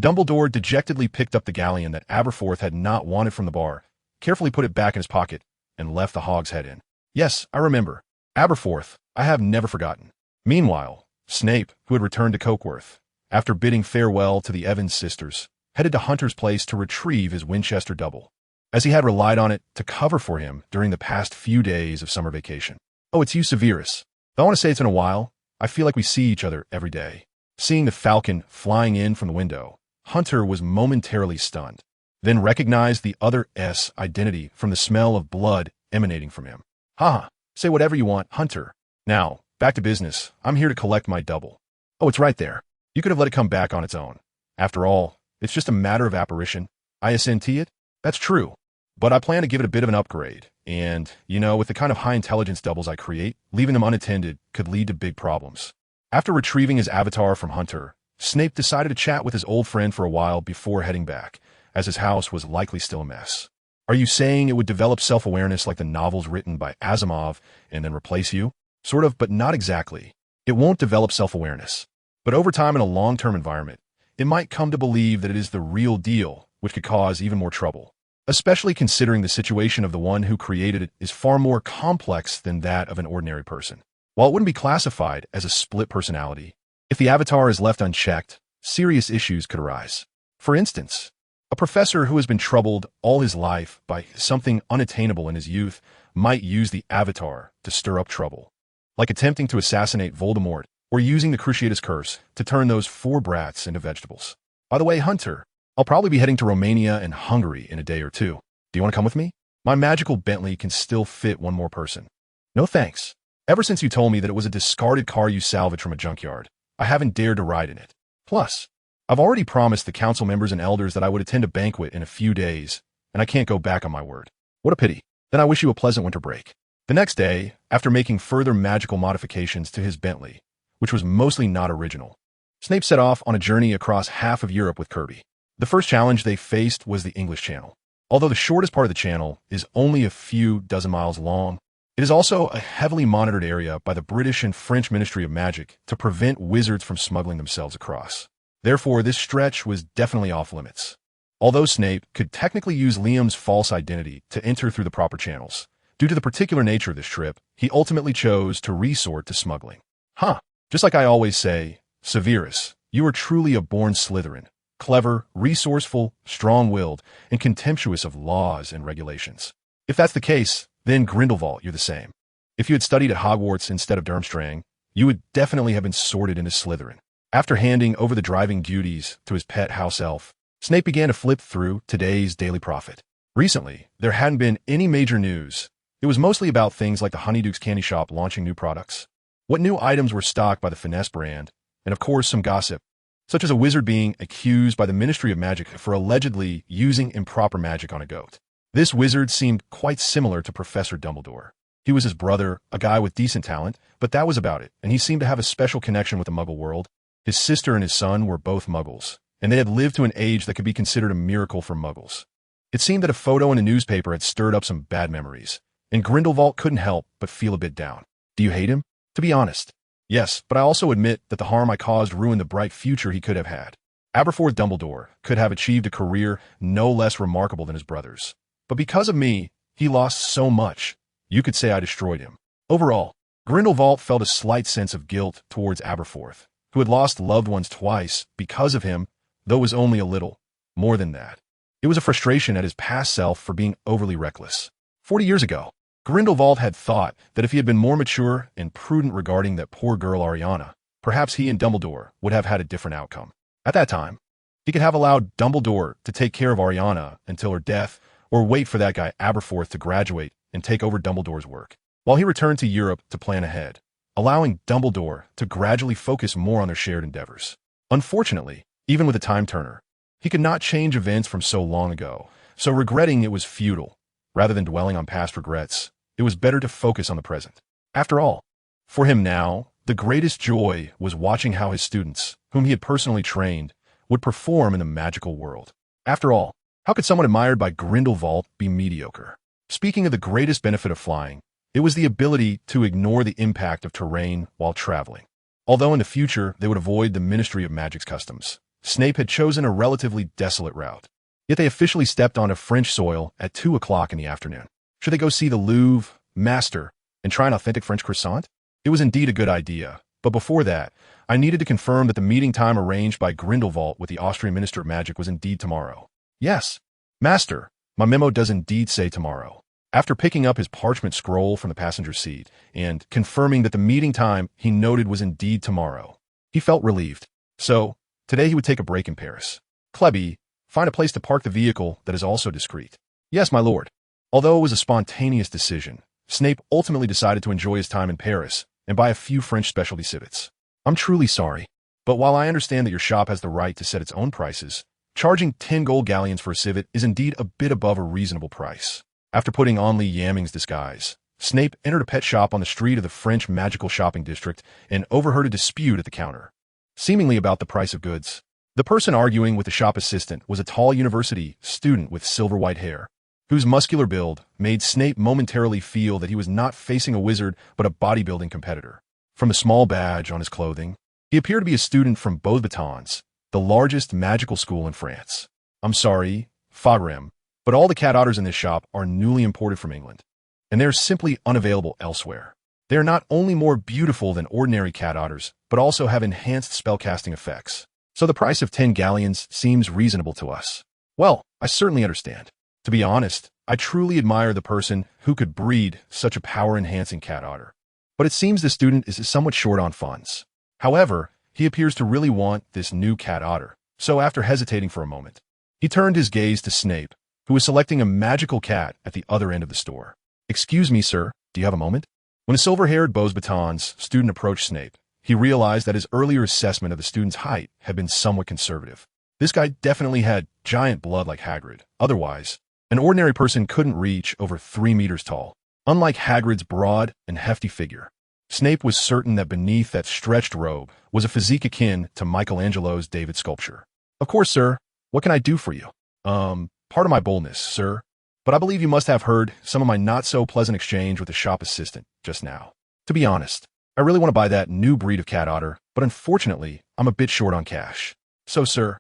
Dumbledore dejectedly picked up the galleon that Aberforth had not wanted from the bar, carefully put it back in his pocket, and left the Hogshead Inn. Yes, I remember. Aberforth, I have never forgotten. Meanwhile, Snape, who had returned to Cokeworth, after bidding farewell to the Evans sisters, headed to Hunter's place to retrieve his Winchester double, as he had relied on it to cover for him during the past few days of summer vacation. Oh, it's you, Severus. I want to say it's been a while. I feel like we see each other every day. Seeing the falcon flying in from the window, Hunter was momentarily stunned, then recognized the other's identity from the smell of blood emanating from him. Ha! Say whatever you want, Hunter. Now, back to business. I'm here to collect my double. Oh, it's right there. You could have let it come back on its own. After all, it's just a matter of apparition. ISNT it? That's true. But I plan to give it a bit of an upgrade. And, with the kind of high intelligence doubles I create, leaving them unattended could lead to big problems. After retrieving his avatar from Hunter, Snape decided to chat with his old friend for a while before heading back, as his house was likely still a mess. Are you saying it would develop self-awareness like the novels written by Asimov and then replace you? Sort of, but not exactly. It won't develop self-awareness. But over time in a long-term environment, it might come to believe that it is the real deal, which could cause even more trouble. Especially considering the situation of the one who created it is far more complex than that of an ordinary person. While it wouldn't be classified as a split personality, if the avatar is left unchecked, serious issues could arise. For instance, a professor who has been troubled all his life by something unattainable in his youth might use the avatar to stir up trouble, like attempting to assassinate Voldemort or using the Cruciatus Curse to turn those 4 brats into vegetables. By the way, Hunter, I'll probably be heading to Romania and Hungary in a day or two. Do you want to come with me? My magical Bentley can still fit one more person. No thanks. Ever since you told me that it was a discarded car you salvaged from a junkyard, I haven't dared to ride in it. Plus, I've already promised the council members and elders that I would attend a banquet in a few days, and I can't go back on my word. What a pity. Then I wish you a pleasant winter break. The next day, after making further magical modifications to his Bentley, which was mostly not original, Snape set off on a journey across half of Europe with Kirby. The first challenge they faced was the English Channel. Although the shortest part of the channel is only a few dozen miles long, it is also a heavily monitored area by the British and French Ministry of Magic to prevent wizards from smuggling themselves across. Therefore, this stretch was definitely off limits. Although Snape could technically use Liam's false identity to enter through the proper channels, due to the particular nature of this trip, he ultimately chose to resort to smuggling. Just like I always say, Severus, you are truly a born Slytherin, clever, resourceful, strong-willed, and contemptuous of laws and regulations. If that's the case, then Grindelwald, you're the same. If you had studied at Hogwarts instead of Durmstrang, you would definitely have been sorted into Slytherin. After handing over the driving duties to his pet house elf, Snape began to flip through today's Daily Prophet. Recently, there hadn't been any major news. It was mostly about things like the Honeyduke's Candy Shop launching new products, what new items were stocked by the Finesse brand, and of course some gossip, such as a wizard being accused by the Ministry of Magic for allegedly using improper magic on a goat. This wizard seemed quite similar to Professor Dumbledore. He was his brother, a guy with decent talent, but that was about it, and he seemed to have a special connection with the Muggle world. His sister and his son were both Muggles, and they had lived to an age that could be considered a miracle for Muggles. It seemed that a photo in a newspaper had stirred up some bad memories, and Grindelwald couldn't help but feel a bit down. Do you hate him? To be honest, yes, but I also admit that the harm I caused ruined the bright future he could have had. Aberforth Dumbledore could have achieved a career no less remarkable than his brothers. But because of me, he lost so much. You could say I destroyed him. Overall, Grindelwald felt a slight sense of guilt towards Aberforth, who had lost loved ones twice because of him, though it was only a little. More than that, it was a frustration at his past self for being overly reckless. 40 years ago, Grindelwald had thought that if he had been more mature and prudent regarding that poor girl Ariana, perhaps he and Dumbledore would have had a different outcome. At that time, he could have allowed Dumbledore to take care of Ariana until her death, or wait for that guy Aberforth to graduate and take over Dumbledore's work, while he returned to Europe to plan ahead, allowing Dumbledore to gradually focus more on their shared endeavors. Unfortunately, even with a time-turner, he could not change events from so long ago, so regretting it was futile. Rather than dwelling on past regrets, it was better to focus on the present. After all, for him now, the greatest joy was watching how his students, whom he had personally trained, would perform in the magical world. After all, how could someone admired by Grindelwald be mediocre? Speaking of the greatest benefit of flying, it was the ability to ignore the impact of terrain while traveling. Although in the future they would avoid the Ministry of Magic's customs, Snape had chosen a relatively desolate route. Yet they officially stepped onto French soil at 2 o'clock in the afternoon. Should they go see the Louvre, Master, and try an authentic French croissant? It was indeed a good idea, but before that, I needed to confirm that the meeting time arranged by Grindelwald with the Austrian Minister of Magic was indeed tomorrow. Yes, Master, my memo does indeed say tomorrow. After picking up his parchment scroll from the passenger seat and confirming that the meeting time he noted was indeed tomorrow, he felt relieved. So, today he would take a break in Paris. Klebby, find a place to park the vehicle that is also discreet. Yes, my lord. Although it was a spontaneous decision, Snape ultimately decided to enjoy his time in Paris and buy a few French specialty civets. I'm truly sorry, but while I understand that your shop has the right to set its own prices, charging 10 gold galleons for a civet is indeed a bit above a reasonable price. After putting on Lee Yamming's disguise, Snape entered a pet shop on the street of the French magical shopping district and overheard a dispute at the counter, seemingly about the price of goods. The person arguing with the shop assistant was a tall university student with silver-white hair, whose muscular build made Snape momentarily feel that he was not facing a wizard but a bodybuilding competitor. From the small badge on his clothing, he appeared to be a student from Beauxbatons, the largest magical school in France. I'm sorry, Fagrem, but all the cat otters in this shop are newly imported from England, and they're simply unavailable elsewhere. They are not only more beautiful than ordinary cat otters, but also have enhanced spellcasting effects. So the price of 10 galleons seems reasonable to us. Well, I certainly understand. To be honest, I truly admire the person who could breed such a power-enhancing cat otter. But it seems the student is somewhat short on funds. However, he appears to really want this new cat otter, so after hesitating for a moment, he turned his gaze to Snape, who was selecting a magical cat at the other end of the store. Excuse me, sir, do you have a moment? When a silver-haired Beauxbatons student approached Snape, he realized that his earlier assessment of the student's height had been somewhat conservative. This guy definitely had giant blood like Hagrid. Otherwise, an ordinary person couldn't reach over 3 meters tall. Unlike Hagrid's broad and hefty figure, Snape was certain that beneath that stretched robe was a physique akin to Michelangelo's David sculpture. Of course, sir. What can I do for you? Pardon my boldness, sir, but I believe you must have heard some of my not-so-pleasant exchange with the shop assistant just now. To be honest, I really want to buy that new breed of cat otter, but unfortunately, I'm a bit short on cash. So, sir,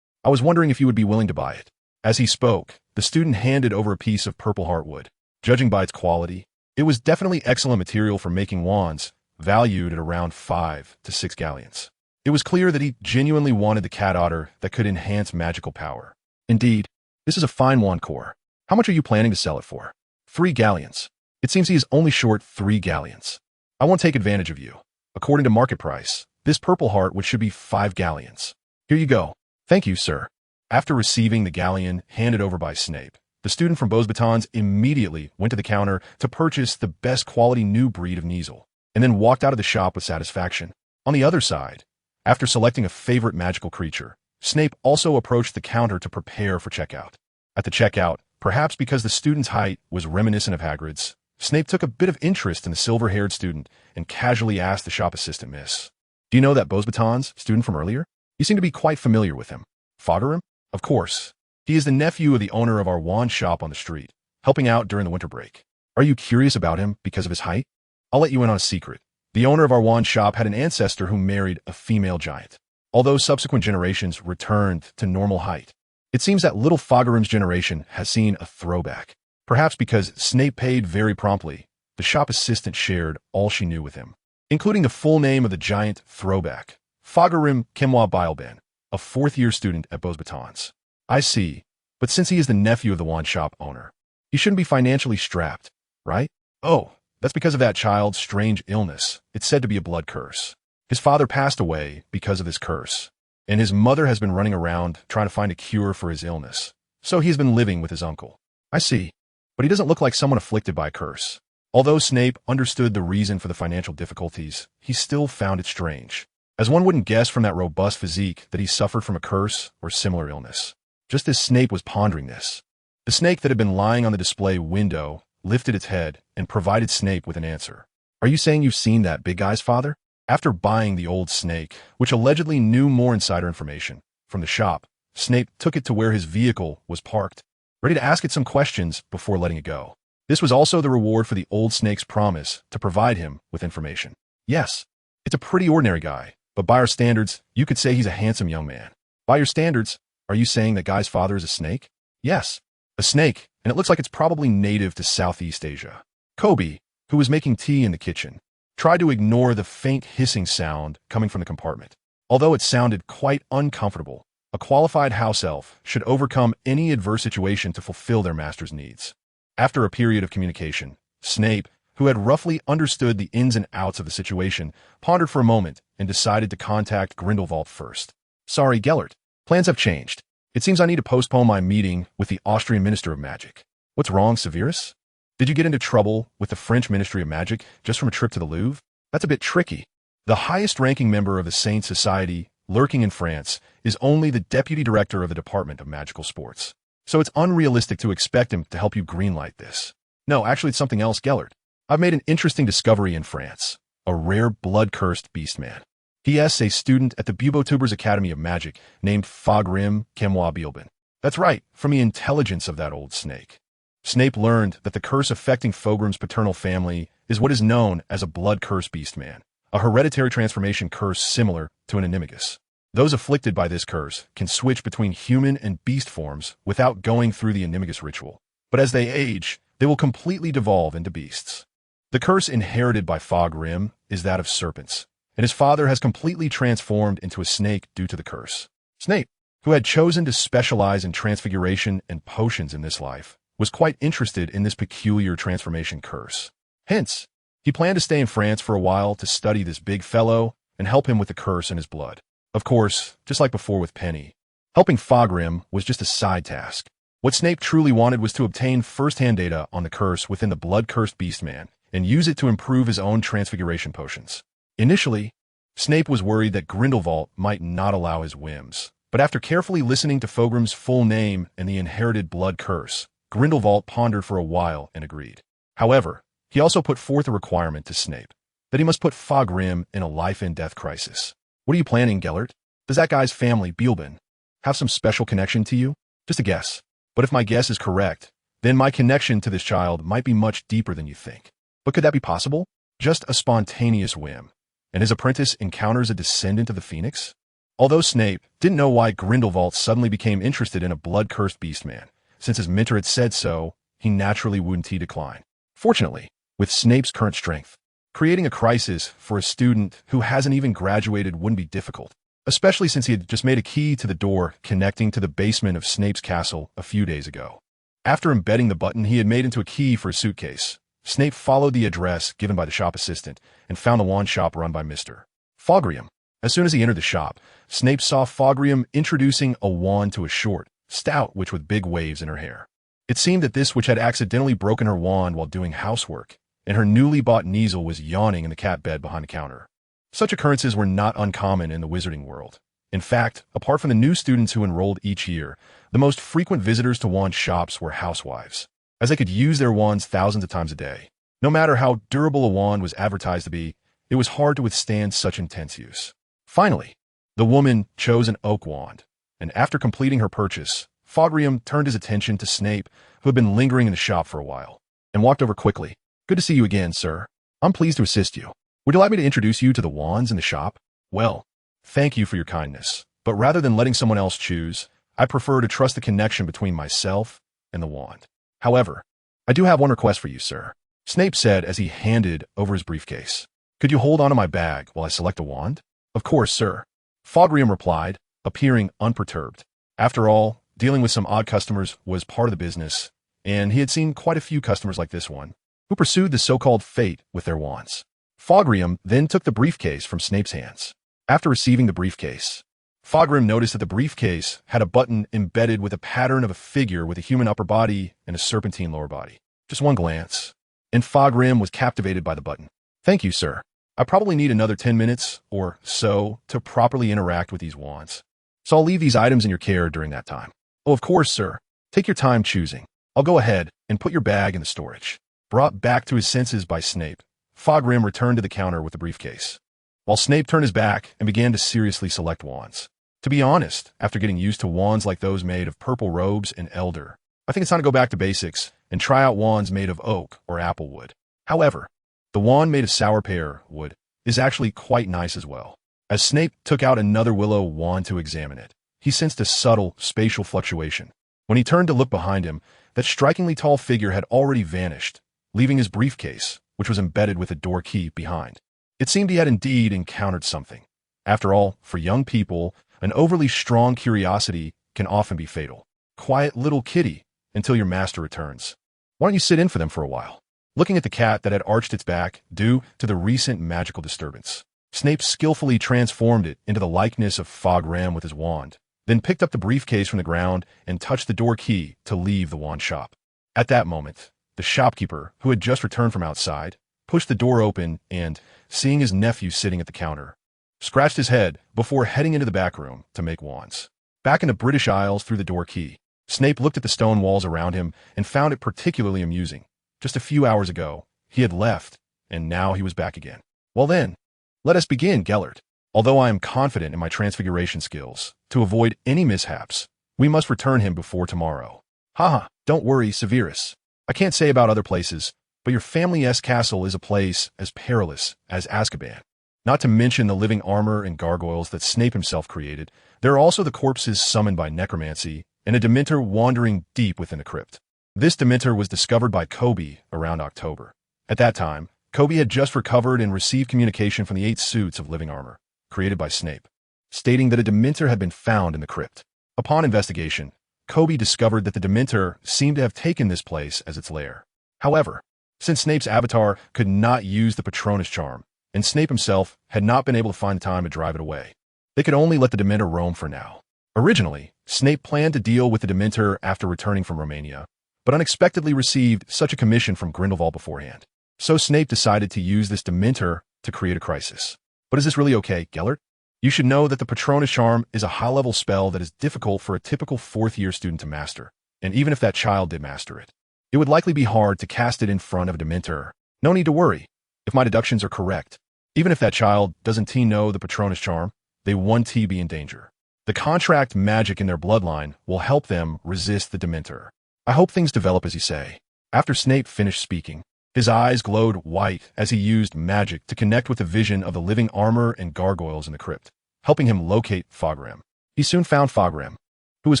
I was wondering if you would be willing to buy it. As he spoke, the student handed over a piece of purple heartwood. Judging by its quality, it was definitely excellent material for making wands, valued at around 5 to 6 galleons. It was clear that he genuinely wanted the cat otter that could enhance magical power. Indeed, this is a fine wand core. How much are you planning to sell it for? 3 galleons. It seems he is only short 3 galleons. I won't take advantage of you. According to market price, this purple heart should be 5 galleons. Here you go. Thank you, sir. After receiving the galleon handed over by Snape, the student from Beauxbatons immediately went to the counter to purchase the best quality new breed of Kneazle, and then walked out of the shop with satisfaction. On the other side, after selecting a favorite magical creature, Snape also approached the counter to prepare for checkout. At the checkout, perhaps because the student's height was reminiscent of Hagrid's, Snape took a bit of interest in the silver-haired student and casually asked the shop assistant, "Miss, do you know that Beauxbatons student from earlier? You seem to be quite familiar with him." "Fagarum? Of course. He is the nephew of the owner of our wand shop on the street, helping out during the winter break. Are you curious about him because of his height? I'll let you in on a secret. The owner of our wand shop had an ancestor who married a female giant, although subsequent generations returned to normal height. It seems that little Fagarum's generation has seen a throwback. Perhaps because Snape paid very promptly, the shop assistant shared all she knew with him, including the full name of the giant throwback, Fagarum Kemois Bilben, a fourth-year student at Beauxbatons. I see, but since he is the nephew of the wand shop owner, he shouldn't be financially strapped, right? Oh, that's because of that child's strange illness. It's said to be a blood curse. His father passed away because of this curse, and his mother has been running around trying to find a cure for his illness. So he's been living with his uncle. I see, but he doesn't look like someone afflicted by a curse. Although Snape understood the reason for the financial difficulties, he still found it strange, as one wouldn't guess from that robust physique that he suffered from a curse or similar illness. Just as Snape was pondering this, the snake that had been lying on the display window lifted its head and provided Snape with an answer. Are you saying you've seen that big guy's father? After buying the old snake, which allegedly knew more insider information, from the shop, Snape took it to where his vehicle was parked, ready to ask it some questions before letting it go. This was also the reward for the old snake's promise to provide him with information. Yes, it's a pretty ordinary guy, but by our standards, you could say he's a handsome young man. By your standards, are you saying that guy's father is a snake? Yes, a snake, and it looks like it's probably native to Southeast Asia. Kobe, who was making tea in the kitchen, tried to ignore the faint hissing sound coming from the compartment. Although it sounded quite uncomfortable, a qualified house elf should overcome any adverse situation to fulfill their master's needs. After a period of communication, Snape, who had roughly understood the ins and outs of the situation, pondered for a moment and decided to contact Grindelwald first. Sorry, Gellert. Plans have changed. It seems I need to postpone my meeting with the Austrian Minister of Magic. What's wrong, Severus? Did you get into trouble with the French Ministry of Magic just from a trip to the Louvre? That's a bit tricky. The highest-ranking member of the Saint Society, lurking in France, is only the Deputy Director of the Department of Magical Sports. So it's unrealistic to expect him to help you greenlight this. No, actually it's something else, Gellert. I've made an interesting discovery in France. A rare blood-cursed beastman. P.S. a student at the Beauxbatons Academy of Magic named Fagarum Kemois Bilben. That's right, from the intelligence of that old snake. Snape learned that the curse affecting Fagram's paternal family is what is known as a blood-cursed beastman, a hereditary transformation curse similar to an animagus. Those afflicted by this curse can switch between human and beast forms without going through the animagus ritual, but as they age, they will completely devolve into beasts. The curse inherited by Fagarum is that of serpents, and his father has completely transformed into a snake due to the curse. Snape, who had chosen to specialize in transfiguration and potions in this life, was quite interested in this peculiar transformation curse. Hence, he planned to stay in France for a while to study this big fellow and help him with the curse in his blood. Of course, just like before with Penny, helping Fagarum was just a side task. What Snape truly wanted was to obtain first-hand data on the curse within the blood-cursed beastman and use it to improve his own transfiguration potions. Initially, Snape was worried that Grindelwald might not allow his whims, but after carefully listening to Fagram's full name and the inherited blood curse, Grindelwald pondered for a while and agreed. However, he also put forth a requirement to Snape, that he must put Fagarum in a life-and-death crisis. What are you planning, Gellert? Does that guy's family, Bilben, have some special connection to you? Just a guess. But if my guess is correct, then my connection to this child might be much deeper than you think. But could that be possible? Just a spontaneous whim, and his apprentice encounters a descendant of the Phoenix? Although Snape didn't know why Grindelwald suddenly became interested in a blood-cursed beastman, since his mentor had said so, he naturally wouldn't decline. Fortunately, with Snape's current strength, creating a crisis for a student who hasn't even graduated wouldn't be difficult, especially since he had just made a key to the door connecting to the basement of Snape's castle a few days ago. After embedding the button he had made into a key for a suitcase, Snape followed the address given by the shop assistant and found the wand shop run by Mr. Fogrium. As soon as he entered the shop, Snape saw Fogrium introducing a wand to a short, stout witch with big waves in her hair. It seemed that this witch had accidentally broken her wand while doing housework, and her newly bought Kneazle was yawning in the cat bed behind the counter. Such occurrences were not uncommon in the wizarding world. In fact, apart from the new students who enrolled each year, the most frequent visitors to wand shops were housewives, as they could use their wands thousands of times a day. No matter how durable a wand was advertised to be, it was hard to withstand such intense use. Finally, the woman chose an oak wand, and after completing her purchase, Fogrium turned his attention to Snape, who had been lingering in the shop for a while, and walked over quickly. "Good to see you again, sir. I'm pleased to assist you. Would you like me to introduce you to the wands in the shop?" "Well, thank you for your kindness, but rather than letting someone else choose, I prefer to trust the connection between myself and the wand. However, I do have one request for you, sir," Snape said as he handed over his briefcase. "Could you hold onto my bag while I select a wand?" "Of course, sir," Fogrium replied, appearing unperturbed. After all, dealing with some odd customers was part of the business, and he had seen quite a few customers like this one, who pursued the so-called fate with their wands. Fogrium then took the briefcase from Snape's hands. After receiving the briefcase, Fogrium noticed that the briefcase had a button embedded with a pattern of a figure with a human upper body and a serpentine lower body. Just one glance, and Fogrium was captivated by the button. "Thank you, sir. I probably need another 10 minutes or so to properly interact with these wands, so I'll leave these items in your care during that time." "Oh, of course, sir. Take your time choosing. I'll go ahead and put your bag in the storage." Brought back to his senses by Snape, Fogrium returned to the counter with the briefcase, while Snape turned his back and began to seriously select wands. To be honest, after getting used to wands like those made of purple robes and elder, I think it's time to go back to basics and try out wands made of oak or apple wood. However, the wand made of sour pear wood is actually quite nice as well. As Snape took out another willow wand to examine it, he sensed a subtle spatial fluctuation. When he turned to look behind him, that strikingly tall figure had already vanished, leaving his briefcase, which was embedded with a door key, behind. It seemed he had indeed encountered something. After all, for young people, an overly strong curiosity can often be fatal. Quiet little kitty until your master returns. Why don't you sit in for them for a while? Looking at the cat that had arched its back due to the recent magical disturbance, Snape skillfully transformed it into the likeness of Fogrium with his wand, then picked up the briefcase from the ground and touched the door key to leave the wand shop. At that moment, the shopkeeper, who had just returned from outside, pushed the door open and, seeing his nephew sitting at the counter, scratched his head before heading into the back room to make wands. Back in the British Isles through the door key, Snape looked at the stone walls around him and found it particularly amusing. Just a few hours ago, he had left, and now he was back again. "Well then, let us begin, Gellert. Although I am confident in my transfiguration skills, to avoid any mishaps, we must return him before tomorrow." "Haha, don't worry, Severus. I can't say about other places, but your family's castle is a place as perilous as Azkaban. Not to mention the living armor and gargoyles that Snape himself created, there are also the corpses summoned by necromancy and a Dementor wandering deep within the crypt. This Dementor was discovered by Kobe around October. At that time, Kobe had just recovered and received communication from the 8 suits of living armor, created by Snape, stating that a Dementor had been found in the crypt. Upon investigation, Kobe discovered that the Dementor seemed to have taken this place as its lair. However, since Snape's avatar could not use the Patronus charm, and Snape himself had not been able to find the time to drive it away, they could only let the Dementor roam for now. Originally, Snape planned to deal with the Dementor after returning from Romania, but unexpectedly received such a commission from Grindelwald beforehand. So Snape decided to use this Dementor to create a crisis. But is this really okay, Gellert? You should know that the Patronus charm is a high-level spell that is difficult for a typical 4th-year student to master, and even if that child did master it, it would likely be hard to cast it in front of a Dementor. No need to worry. If my deductions are correct, even if that child doesn't know the Patronus charm, they won't be in danger. The contract magic in their bloodline will help them resist the Dementor. I hope things develop as you say. After Snape finished speaking, his eyes glowed white as he used magic to connect with the vision of the living armor and gargoyles in the crypt. helping him locate Fogrim. He soon found Fogrim, who was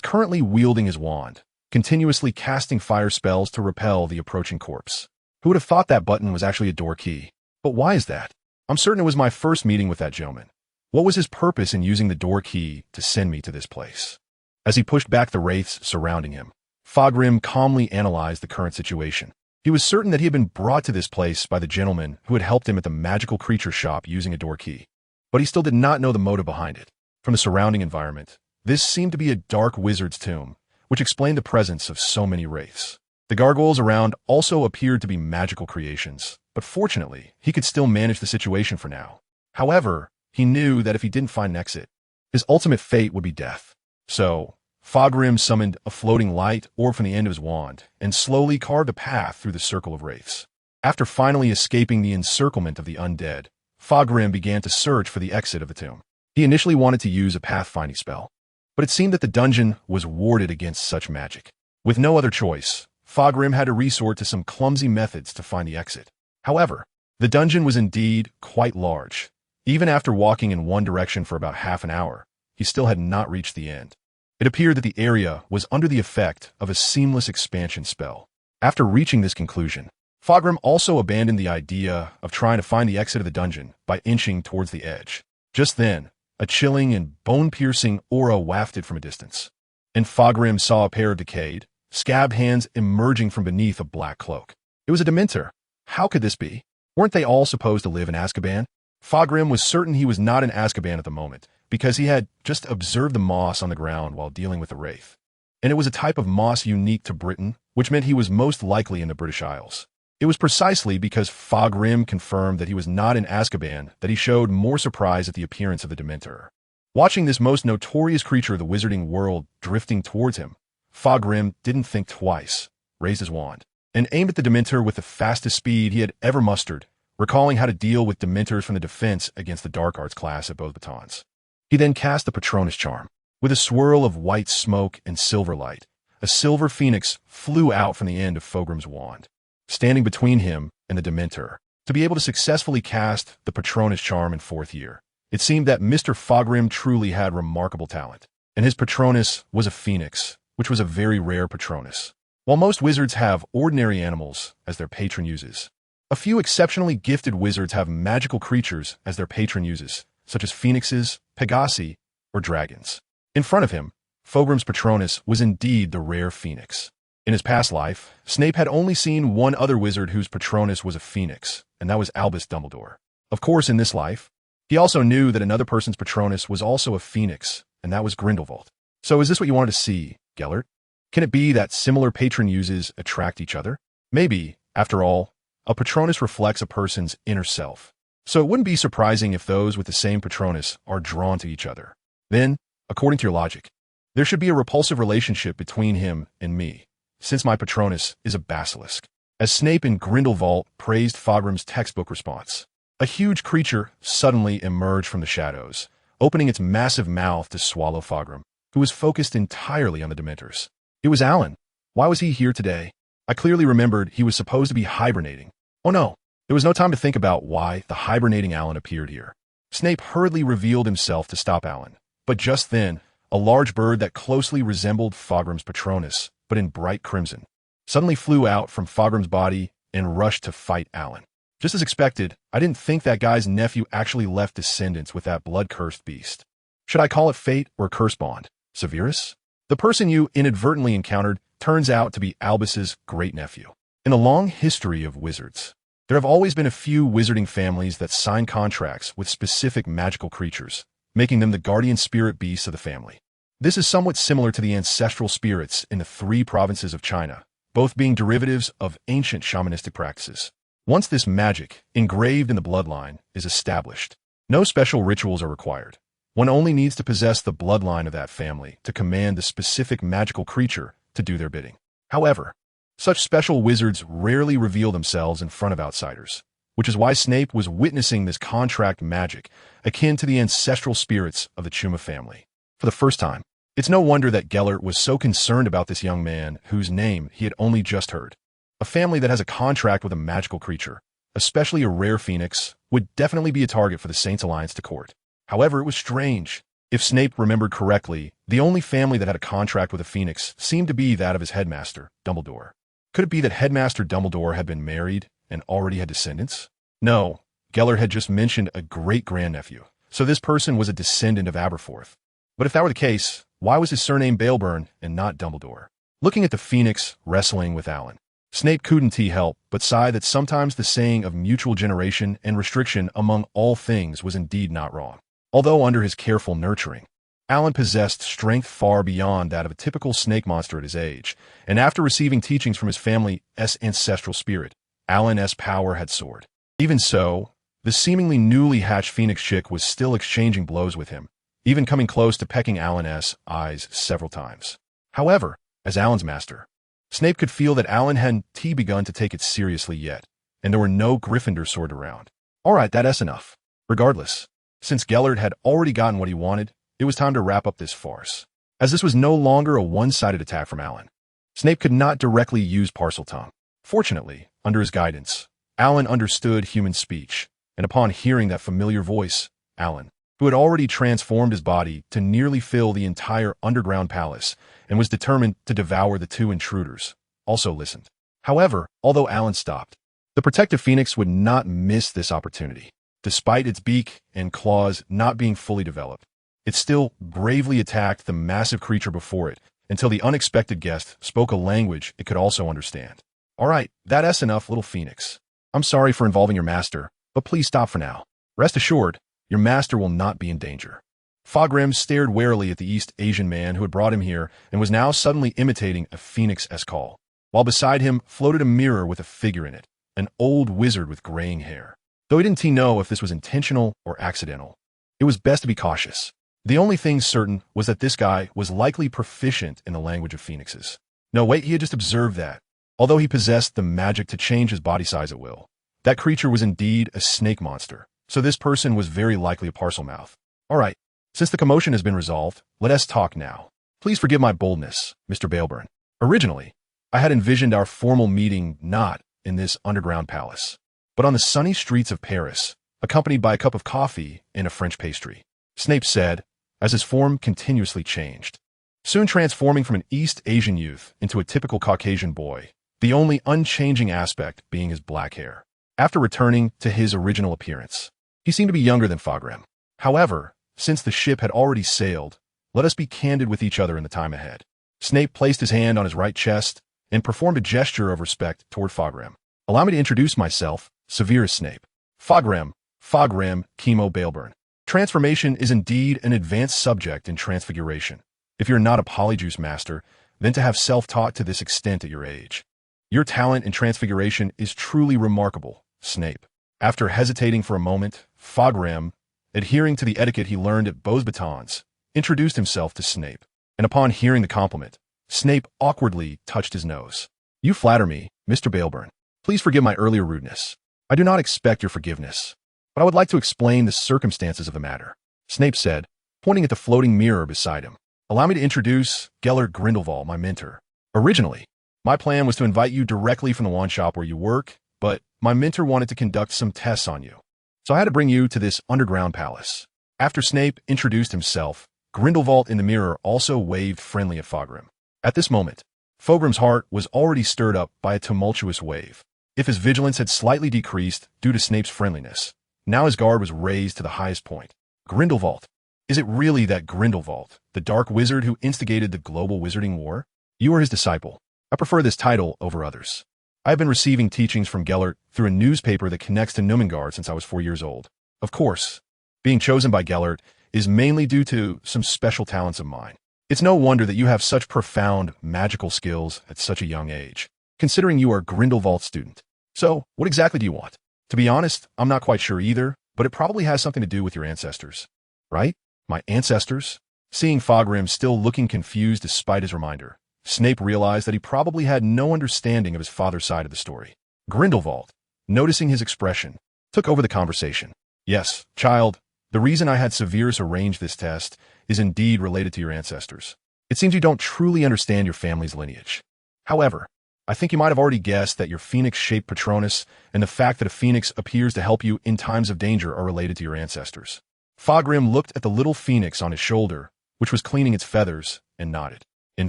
currently wielding his wand, continuously casting fire spells to repel the approaching corpse. Who would have thought that button was actually a door key? But why is that? I'm certain it was my first meeting with that gentleman. What was his purpose in using the door key to send me to this place? As he pushed back the wraiths surrounding him, Fogrim calmly analyzed the current situation. He was certain that he had been brought to this place by the gentleman who had helped him at the magical creature shop using a door key. But he still did not know the motive behind it. From the surrounding environment, this seemed to be a dark wizard's tomb, which explained the presence of so many wraiths. The gargoyles around also appeared to be magical creations, but fortunately, he could still manage the situation for now. However, he knew that if he didn't find an exit, his ultimate fate would be death. So, Fogrim summoned a floating light orb from the end of his wand and slowly carved a path through the circle of wraiths. After finally escaping the encirclement of the undead, Fogrim began to search for the exit of the tomb. He initially wanted to use a pathfinding spell, but it seemed that the dungeon was warded against such magic. With no other choice, Fogrim had to resort to some clumsy methods to find the exit. However, the dungeon was indeed quite large. Even after walking in one direction for about half an hour, he still had not reached the end. It appeared that the area was under the effect of a seamless expansion spell. After reaching this conclusion, Fogrim also abandoned the idea of trying to find the exit of the dungeon by inching towards the edge. Just then, a chilling and bone-piercing aura wafted from a distance, and Fogrim saw a pair of decayed, scabbed hands emerging from beneath a black cloak. It was a Dementor. How could this be? Weren't they all supposed to live in Azkaban? Fogrim was certain he was not in Azkaban at the moment, because he had just observed the moss on the ground while dealing with the wraith. And it was a type of moss unique to Britain, which meant he was most likely in the British Isles. It was precisely because Fogrim confirmed that he was not in Azkaban that he showed more surprise at the appearance of the Dementor. Watching this most notorious creature of the wizarding world drifting towards him, Fogrim didn't think twice, raised his wand, and aimed at the Dementor with the fastest speed he had ever mustered, recalling how to deal with Dementors from the defense against the Dark Arts class at both batons. He then cast the Patronus charm. With a swirl of white smoke and silver light, a silver phoenix flew out from the end of Fogrim's wand, standing between him and the Dementor. To be able to successfully cast the Patronus charm in 4th year, it seemed that Mr. Fogrim truly had remarkable talent, and his Patronus was a phoenix, which was a very rare Patronus. While most wizards have ordinary animals as their patron uses, a few exceptionally gifted wizards have magical creatures as their patron uses, such as phoenixes, pegasi, or dragons. In front of him, Fogrim's Patronus was indeed the rare phoenix. In his past life, Snape had only seen one other wizard whose Patronus was a phoenix, and that was Albus Dumbledore. Of course, in this life, he also knew that another person's Patronus was also a phoenix, and that was Grindelwald. So is this what you wanted to see, Gellert? Can it be that similar patron uses attract each other? Maybe, after all, a Patronus reflects a person's inner self. So it wouldn't be surprising if those with the same Patronus are drawn to each other. Then, according to your logic, there should be a repulsive relationship between him and me, since my Patronus is a basilisk. As Snape in Grindelwald praised Fogrim's textbook response, a huge creature suddenly emerged from the shadows, opening its massive mouth to swallow Fogrim, who was focused entirely on the Dementors. It was Alan. Why was he here today? I clearly remembered he was supposed to be hibernating. Oh no, there was no time to think about why the hibernating Alan appeared here. Snape hurriedly revealed himself to stop Alan, but just then, a large bird that closely resembled Fogrim's Patronus, but in bright crimson, suddenly flew out from Fogrim's body and rushed to fight Alan. Just as expected, I didn't think that guy's nephew actually left descendants with that blood-cursed beast. Should I call it fate or a curse bond? Severus? The person you inadvertently encountered turns out to be Albus's great-nephew. In the long history of wizards, there have always been a few wizarding families that sign contracts with specific magical creatures, making them the guardian spirit beasts of the family. This is somewhat similar to the ancestral spirits in the 3 provinces of China, both being derivatives of ancient shamanistic practices. Once this magic, engraved in the bloodline, is established, no special rituals are required. One only needs to possess the bloodline of that family to command the specific magical creature to do their bidding. However, such special wizards rarely reveal themselves in front of outsiders, which is why Snape was witnessing this contract magic akin to the ancestral spirits of the Chuma family. For the first time, it's no wonder that Gellert was so concerned about this young man whose name he had only just heard. A family that has a contract with a magical creature, especially a rare phoenix, would definitely be a target for the Saints' Alliance to court. However, it was strange. If Snape remembered correctly, the only family that had a contract with a phoenix seemed to be that of his headmaster, Dumbledore. Could it be that Headmaster Dumbledore had been married and already had descendants? No, Gellert had just mentioned a great-grandnephew, so this person was a descendant of Aberforth. But if that were the case, why was his surname Baelburn and not Dumbledore? Looking at the phoenix wrestling with Alan, Snape couldn't help but sigh that sometimes the saying of mutual generation and restriction among all things was indeed not wrong. Although under his careful nurturing, Alan possessed strength far beyond that of a typical snake monster at his age, and after receiving teachings from his family's ancestral spirit, Alan's power had soared. Even so, the seemingly newly hatched phoenix chick was still exchanging blows with him, even coming close to pecking Alan's eyes several times. However, as Alan's master, Snape could feel that Alan hadn't begun to take it seriously yet, and there were no Gryffindor sword around. All right, that's enough. Regardless, since Gellert had already gotten what he wanted, it was time to wrap up this farce. As this was no longer a one-sided attack from Alan, Snape could not directly use Parseltongue. Fortunately, under his guidance, Alan understood human speech, and upon hearing that familiar voice, Alan, who had already transformed his body to nearly fill the entire underground palace and was determined to devour the two intruders, also listened. However, although Alan stopped, the protective phoenix would not miss this opportunity. Despite its beak and claws not being fully developed, it still bravely attacked the massive creature before it until the unexpected guest spoke a language it could also understand. All right, that's enough, little phoenix. I'm sorry for involving your master, but please stop for now. Rest assured, your master will not be in danger. Fogrim stared warily at the East Asian man who had brought him here and was now suddenly imitating a phoenix-esque call, while beside him floated a mirror with a figure in it, an old wizard with graying hair. Though he didn't know if this was intentional or accidental, it was best to be cautious. The only thing certain was that this guy was likely proficient in the language of phoenixes. No, wait, he had just observed that. Although he possessed the magic to change his body size at will, that creature was indeed a snake monster, so this person was very likely a Parselmouth. All right, since the commotion has been resolved, let us talk now. Please forgive my boldness, Mr. Baelburn. Originally, I had envisioned our formal meeting not in this underground palace, but on the sunny streets of Paris, accompanied by a cup of coffee and a French pastry, Snape said, as his form continuously changed, soon transforming from an East Asian youth into a typical Caucasian boy, the only unchanging aspect being his black hair. After returning to his original appearance, he seemed to be younger than Fogrim. However, since the ship had already sailed, let us be candid with each other in the time ahead. Snape placed his hand on his right chest and performed a gesture of respect toward Fogrim. Allow me to introduce myself, Severus Snape. Fogrim, Chemo Baelburn. Transformation is indeed an advanced subject in transfiguration. If you're not a polyjuice master, then to have self-taught to this extent at your age. Your talent in transfiguration is truly remarkable, Snape. After hesitating for a moment, Fogrim, adhering to the etiquette he learned at Beauxbatons, introduced himself to Snape, and upon hearing the compliment, Snape awkwardly touched his nose. You flatter me, Mr. Baelburn. Please forgive my earlier rudeness. I do not expect your forgiveness, but I would like to explain the circumstances of the matter, Snape said, pointing at the floating mirror beside him. Allow me to introduce Gellert Grindelwald, my mentor. Originally, my plan was to invite you directly from the wand shop where you work, but my mentor wanted to conduct some tests on you, so I had to bring you to this underground palace. After Snape introduced himself, Grindelwald in the mirror also waved friendly at Fogrim. At this moment, Fogrim's heart was already stirred up by a tumultuous wave. If his vigilance had slightly decreased due to Snape's friendliness, now his guard was raised to the highest point. Grindelwald. Is it really that Grindelwald, the dark wizard who instigated the global wizarding war? You are his disciple. I prefer this title over others. I have been receiving teachings from Gellert through a newspaper that connects to Nurmengard since I was 4 years old. Of course, being chosen by Gellert is mainly due to some special talents of mine. It's no wonder that you have such profound magical skills at such a young age, considering you are Grindelwald's student. So, what exactly do you want? To be honest, I'm not quite sure either, but it probably has something to do with your ancestors. Right? My ancestors? Seeing Fogrim still looking confused despite his reminder, Snape realized that he probably had no understanding of his father's side of the story. Grindelwald, noticing his expression, took over the conversation. Yes, child, the reason I had Severus arrange this test is indeed related to your ancestors. It seems you don't truly understand your family's lineage. However, I think you might have already guessed that your phoenix-shaped Patronus and the fact that a phoenix appears to help you in times of danger are related to your ancestors. Fagrim looked at the little phoenix on his shoulder, which was cleaning its feathers, and nodded. In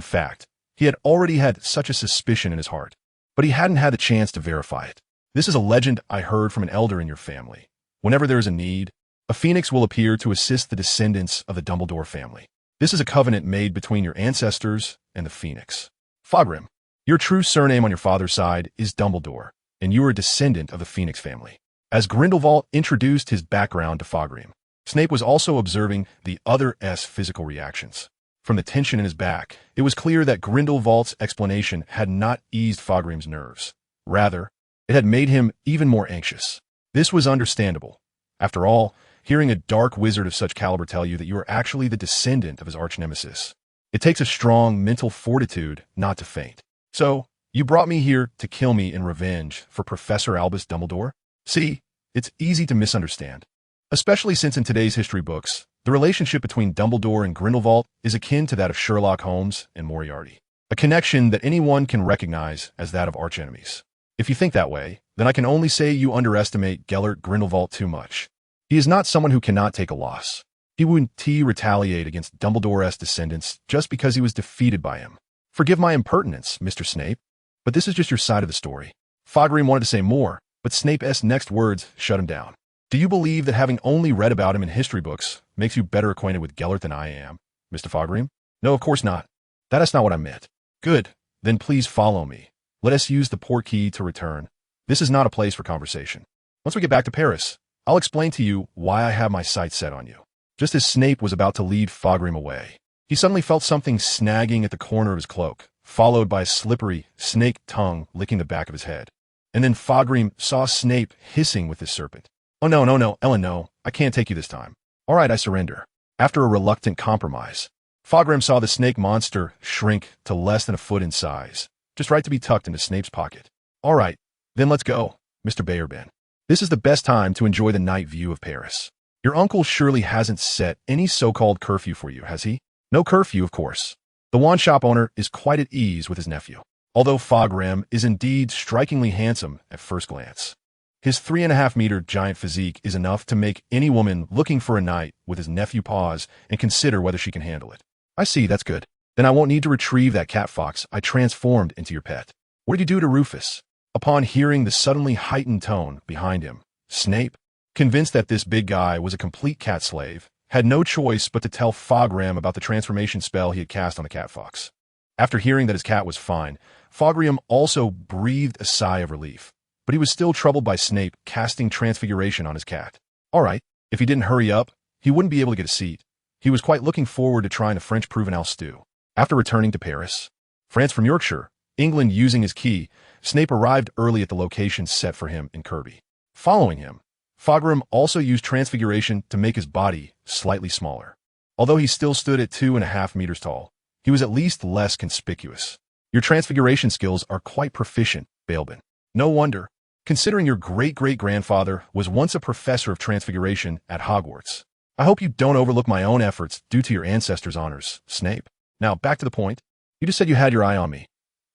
fact, he had already had such a suspicion in his heart, but he hadn't had the chance to verify it. This is a legend I heard from an elder in your family. Whenever there is a need, a phoenix will appear to assist the descendants of the Dumbledore family. This is a covenant made between your ancestors and the phoenix. Fagrim, your true surname on your father's side is Dumbledore, and you are a descendant of the Phoenix family. As Grindelwald introduced his background to Fagrim, Snape was also observing the other's physical reactions. From the tension in his back, it was clear that Grindelwald's explanation had not eased Fagrim's nerves. Rather, it had made him even more anxious. This was understandable. After all, hearing a dark wizard of such caliber tell you that you are actually the descendant of his arch-nemesis. It takes a strong mental fortitude not to faint. So, you brought me here to kill me in revenge for Professor Albus Dumbledore? See, it's easy to misunderstand. Especially since in today's history books, the relationship between Dumbledore and Grindelwald is akin to that of Sherlock Holmes and Moriarty. A connection that anyone can recognize as that of archenemies. If you think that way, then I can only say you underestimate Gellert Grindelwald too much. He is not someone who cannot take a loss. He wouldn't retaliate against Dumbledore's descendants just because he was defeated by him. Forgive my impertinence, Mr. Snape, but this is just your side of the story. Fagrim wanted to say more, but Snape's next words shut him down. Do you believe that having only read about him in history books makes you better acquainted with Gellert than I am, Mr. Fagrim? No, of course not. That is not what I meant. Good. Then please follow me. Let us use the port key to return. This is not a place for conversation. Once we get back to Paris, I'll explain to you why I have my sights set on you. Just as Snape was about to lead Fagrim away, he suddenly felt something snagging at the corner of his cloak, followed by a slippery, snake tongue licking the back of his head. And then Fagrim saw Snape hissing with his serpent. Oh no, Ellen, no, I can't take you this time. All right, I surrender. After a reluctant compromise, Fagrim saw the snake monster shrink to less than a foot in size, just right to be tucked into Snape's pocket. All right, then let's go, Mr. Bayerben. This is the best time to enjoy the night view of Paris. Your uncle surely hasn't set any so-called curfew for you, has he? No curfew, of course. The wand shop owner is quite at ease with his nephew, although Fagrim is indeed strikingly handsome at first glance. His 3.5-meter giant physique is enough to make any woman looking for a night with his nephew pause and consider whether she can handle it. I see, that's good. Then I won't need to retrieve that cat fox I transformed into your pet. What did you do to Rufus? Upon hearing the suddenly heightened tone behind him, Snape, convinced that this big guy was a complete cat slave, had no choice but to tell Fagrim about the transformation spell he had cast on the cat fox. After hearing that his cat was fine, Fagrim also breathed a sigh of relief. But he was still troubled by Snape casting transfiguration on his cat. All right, if he didn't hurry up, he wouldn't be able to get a seat. He was quite looking forward to trying the French Provençal stew. After returning to Paris, France from Yorkshire, England using his key, Snape arrived early at the location set for him in Kirby. Following him, Fagrim also used transfiguration to make his body slightly smaller. Although he still stood at 2.5 meters tall, he was at least less conspicuous. Your transfiguration skills are quite proficient, Balebin. No wonder, considering your great-great-grandfather was once a professor of transfiguration at Hogwarts. I hope you don't overlook my own efforts due to your ancestors' honors, Snape. Now, back to the point. You just said you had your eye on me.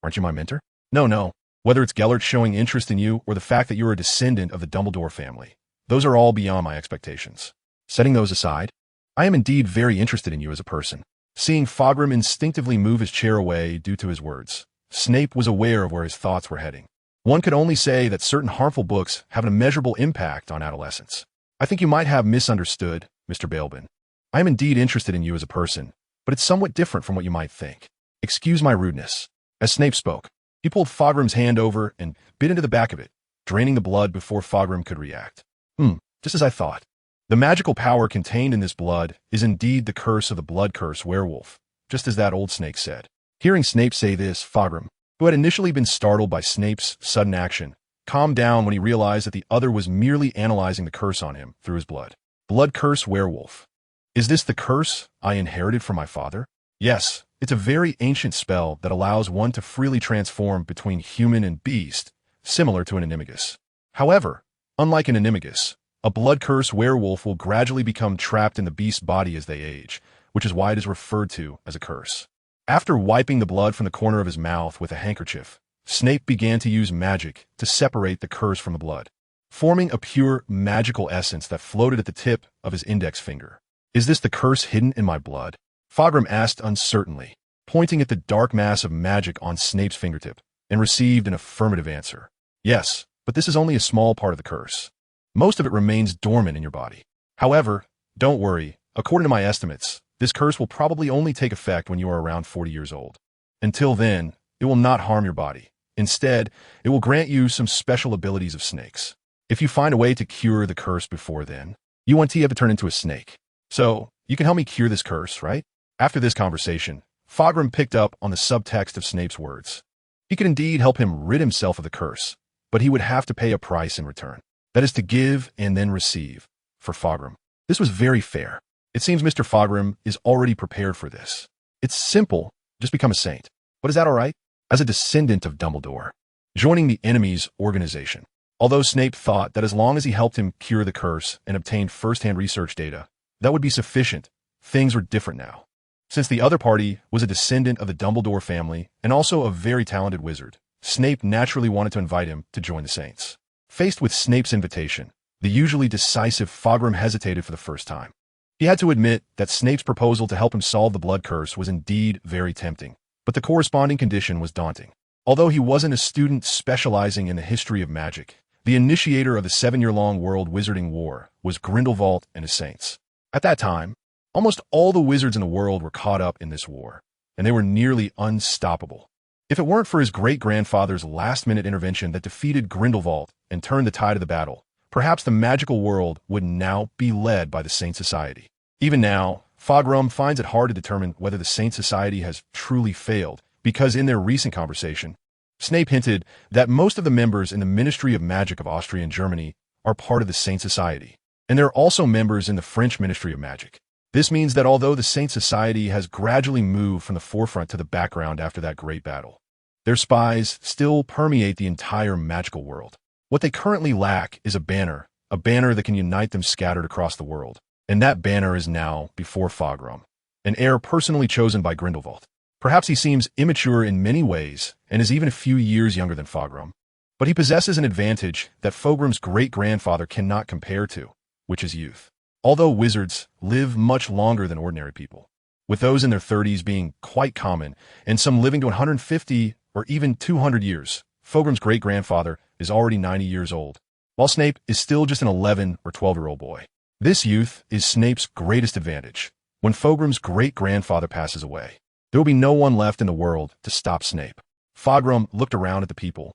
Aren't you my mentor? No. Whether it's Gellert showing interest in you or the fact that you're a descendant of the Dumbledore family, those are all beyond my expectations. Setting those aside, I am indeed very interested in you as a person. Seeing Fagrim instinctively move his chair away due to his words, Snape was aware of where his thoughts were heading. One could only say that certain harmful books have an immeasurable impact on adolescents. I think you might have misunderstood, Mr. Balebin. I am indeed interested in you as a person, but it's somewhat different from what you might think. Excuse my rudeness. As Snape spoke, he pulled Fagrim's hand over and bit into the back of it, draining the blood before Fagrim could react. Just as I thought. The magical power contained in this blood is indeed the curse of the blood curse werewolf, just as that old snake said. Hearing Snape say this, Fagrim, who had initially been startled by Snape's sudden action, calmed down when he realized that the other was merely analyzing the curse on him through his blood. Blood curse werewolf. Is this the curse I inherited from my father? Yes, it's a very ancient spell that allows one to freely transform between human and beast, similar to an animagus. However, unlike an animagus, a blood curse werewolf will gradually become trapped in the beast's body as they age, which is why it is referred to as a curse. After wiping the blood from the corner of his mouth with a handkerchief, Snape began to use magic to separate the curse from the blood. forming a pure magical essence that floated at the tip of his index finger. Is this the curse hidden in my blood? Fogram asked uncertainly, pointing at the dark mass of magic on Snape's fingertip, and received an affirmative answer. Yes, but this is only a small part of the curse. Most of it remains dormant in your body. However, don't worry, according to my estimates, this curse will probably only take effect when you are around 40 years old. Until then, it will not harm your body. Instead, it will grant you some special abilities of snakes. If you find a way to cure the curse before then, you want to have to turn into a snake. So, you can help me cure this curse, right? After this conversation, Fogram picked up on the subtext of Snape's words. He could indeed help him rid himself of the curse, but he would have to pay a price in return. That is to give and then receive. For Fogram, this was very fair. It seems Mr. Fogram is already prepared for this. It's simple, just become a saint. But is that all right? As a descendant of Dumbledore, joining the enemy's organization. Although Snape thought that as long as he helped him cure the curse and obtained first-hand research data, that would be sufficient, things were different now. Since the other party was a descendant of the Dumbledore family and also a very talented wizard, Snape naturally wanted to invite him to join the Saints. Faced with Snape's invitation, the usually decisive Fogram hesitated for the first time. He had to admit that Snape's proposal to help him solve the blood curse was indeed very tempting, but the corresponding condition was daunting. Although he wasn't a student specializing in the history of magic, the initiator of the 7-year-long World Wizarding War was Grindelwald and his Saints. At that time, almost all the wizards in the world were caught up in this war, and they were nearly unstoppable. If it weren't for his great-grandfather's last-minute intervention that defeated Grindelwald and turned the tide of the battle, perhaps the magical world would now be led by the Saint Society. Even now, Fogram finds it hard to determine whether the Saint Society has truly failed, because in their recent conversation, Snape hinted that most of the members in the Ministry of Magic of Austria and Germany are part of the Saint Society, and they're also members in the French Ministry of Magic. This means that although the Saint Society has gradually moved from the forefront to the background after that great battle, their spies still permeate the entire magical world. What they currently lack is a banner that can unite them scattered across the world, and that banner is now before Fogram, an heir personally chosen by Grindelwald. Perhaps he seems immature in many ways and is even a few years younger than Fogram, but he possesses an advantage that Fogram's great-grandfather cannot compare to, which is youth. Although wizards live much longer than ordinary people, with those in their 30s being quite common and some living to 150 or even 200 years, Fogram's great-grandfather is already 90 years old, while Snape is still just an 11 or 12-year-old boy. This youth is Snape's greatest advantage. When Fogram's great-grandfather passes away, there will be no one left in the world to stop Snape. Fogram looked around at the people,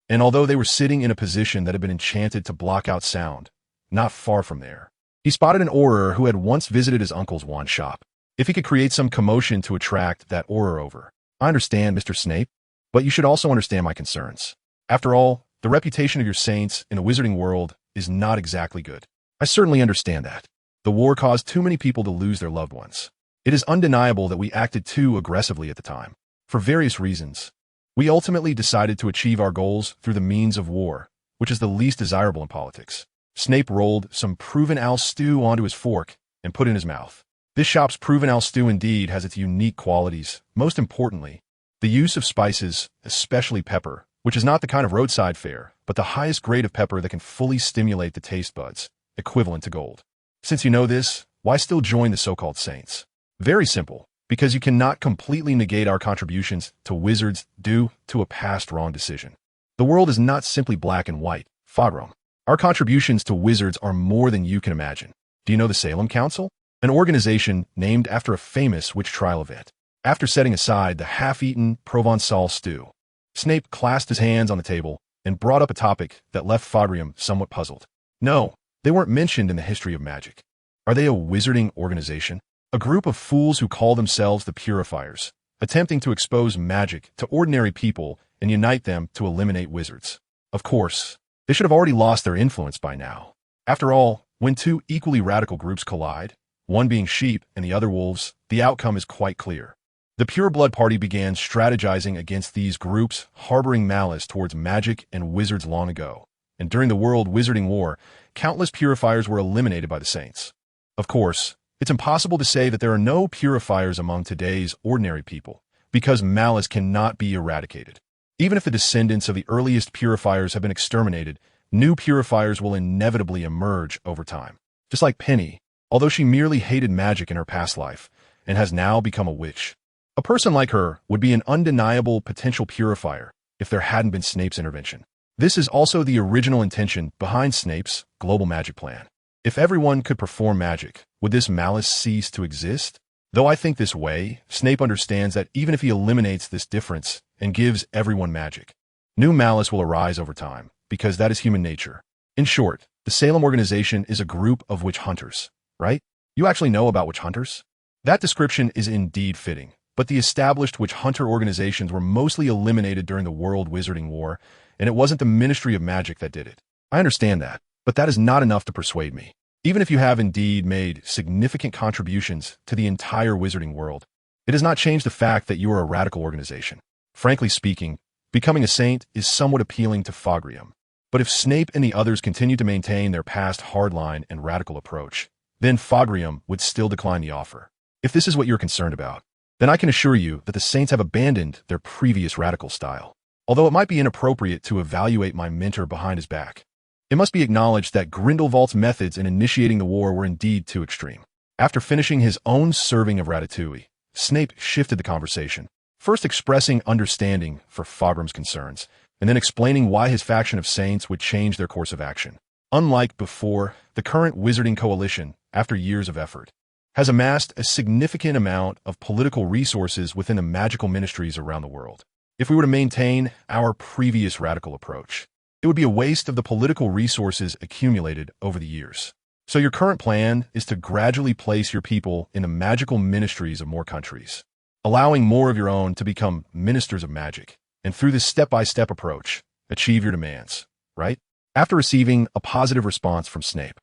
and although they were sitting in a position that had been enchanted to block out sound, not far from there, he spotted an Auror who had once visited his uncle's wand shop. If he could create some commotion to attract that Auror over. I understand, Mr. Snape, but you should also understand my concerns. After all, the reputation of your saints in the wizarding world is not exactly good. I certainly understand that. The war caused too many people to lose their loved ones. It is undeniable that we acted too aggressively at the time. For various reasons, we ultimately decided to achieve our goals through the means of war, which is the least desirable in politics. Snape rolled some proven owl stew onto his fork and put it in his mouth. This shop's proven owl stew indeed has its unique qualities. Most importantly, the use of spices, especially pepper, which is not the kind of roadside fare, but the highest grade of pepper that can fully stimulate the taste buds, equivalent to gold. Since you know this, why still join the so-called saints? Very simple, because you cannot completely negate our contributions to wizards due to a past wrong decision. The world is not simply black and white, Fogram. Our contributions to wizards are more than you can imagine. Do you know the Salem Council? An organization named after a famous witch trial event. After setting aside the half-eaten Provençal stew, Snape clasped his hands on the table and brought up a topic that left Fogram somewhat puzzled. No, they weren't mentioned in the history of magic. Are they a wizarding organization? A group of fools who call themselves the Purifiers, attempting to expose magic to ordinary people and unite them to eliminate wizards. Of course, they should have already lost their influence by now. After all, when two equally radical groups collide, one being sheep and the other wolves, the outcome is quite clear. The Pure Blood Party began strategizing against these groups, harboring malice towards magic and wizards long ago, and during the World Wizarding War, countless Purifiers were eliminated by the Saints. Of course, it's impossible to say that there are no Purifiers among today's ordinary people, because malice cannot be eradicated. Even if the descendants of the earliest Purifiers have been exterminated, new purifiers will inevitably emerge over time. Just like Penny, although she merely hated magic in her past life and has now become a witch. A person like her would be an undeniable potential purifier if there hadn't been Snape's intervention. This is also the original intention behind Snape's global magic plan. If everyone could perform magic, would this malice cease to exist? Though I think this way, Snape understands that even if he eliminates this difference and gives everyone magic, new malice will arise over time, because that is human nature. In short, the Salem organization is a group of witch hunters, right? You actually know about witch hunters? That description is indeed fitting, but the established witch hunter organizations were mostly eliminated during the World Wizarding War, and it wasn't the Ministry of Magic that did it. I understand that, but that is not enough to persuade me. Even if you have indeed made significant contributions to the entire wizarding world, it does not change the fact that you are a radical organization. Frankly speaking, becoming a saint is somewhat appealing to Fogrium. But if Snape and the others continue to maintain their past hardline and radical approach, then Fogrium would still decline the offer. If this is what you're concerned about, then I can assure you that the saints have abandoned their previous radical style. Although it might be inappropriate to evaluate my mentor behind his back, it must be acknowledged that Grindelwald's methods in initiating the war were indeed too extreme. After finishing his own serving of ratatouille, Snape shifted the conversation, first expressing understanding for Fogrium's concerns, and then explaining why his faction of saints would change their course of action. Unlike before, the current wizarding coalition, after years of effort, has amassed a significant amount of political resources within the magical ministries around the world. If we were to maintain our previous radical approach, it would be a waste of the political resources accumulated over the years. So your current plan is to gradually place your people in the magical ministries of more countries, allowing more of your own to become ministers of magic, and through this step-by-step approach, achieve your demands, right? After receiving a positive response from Snape,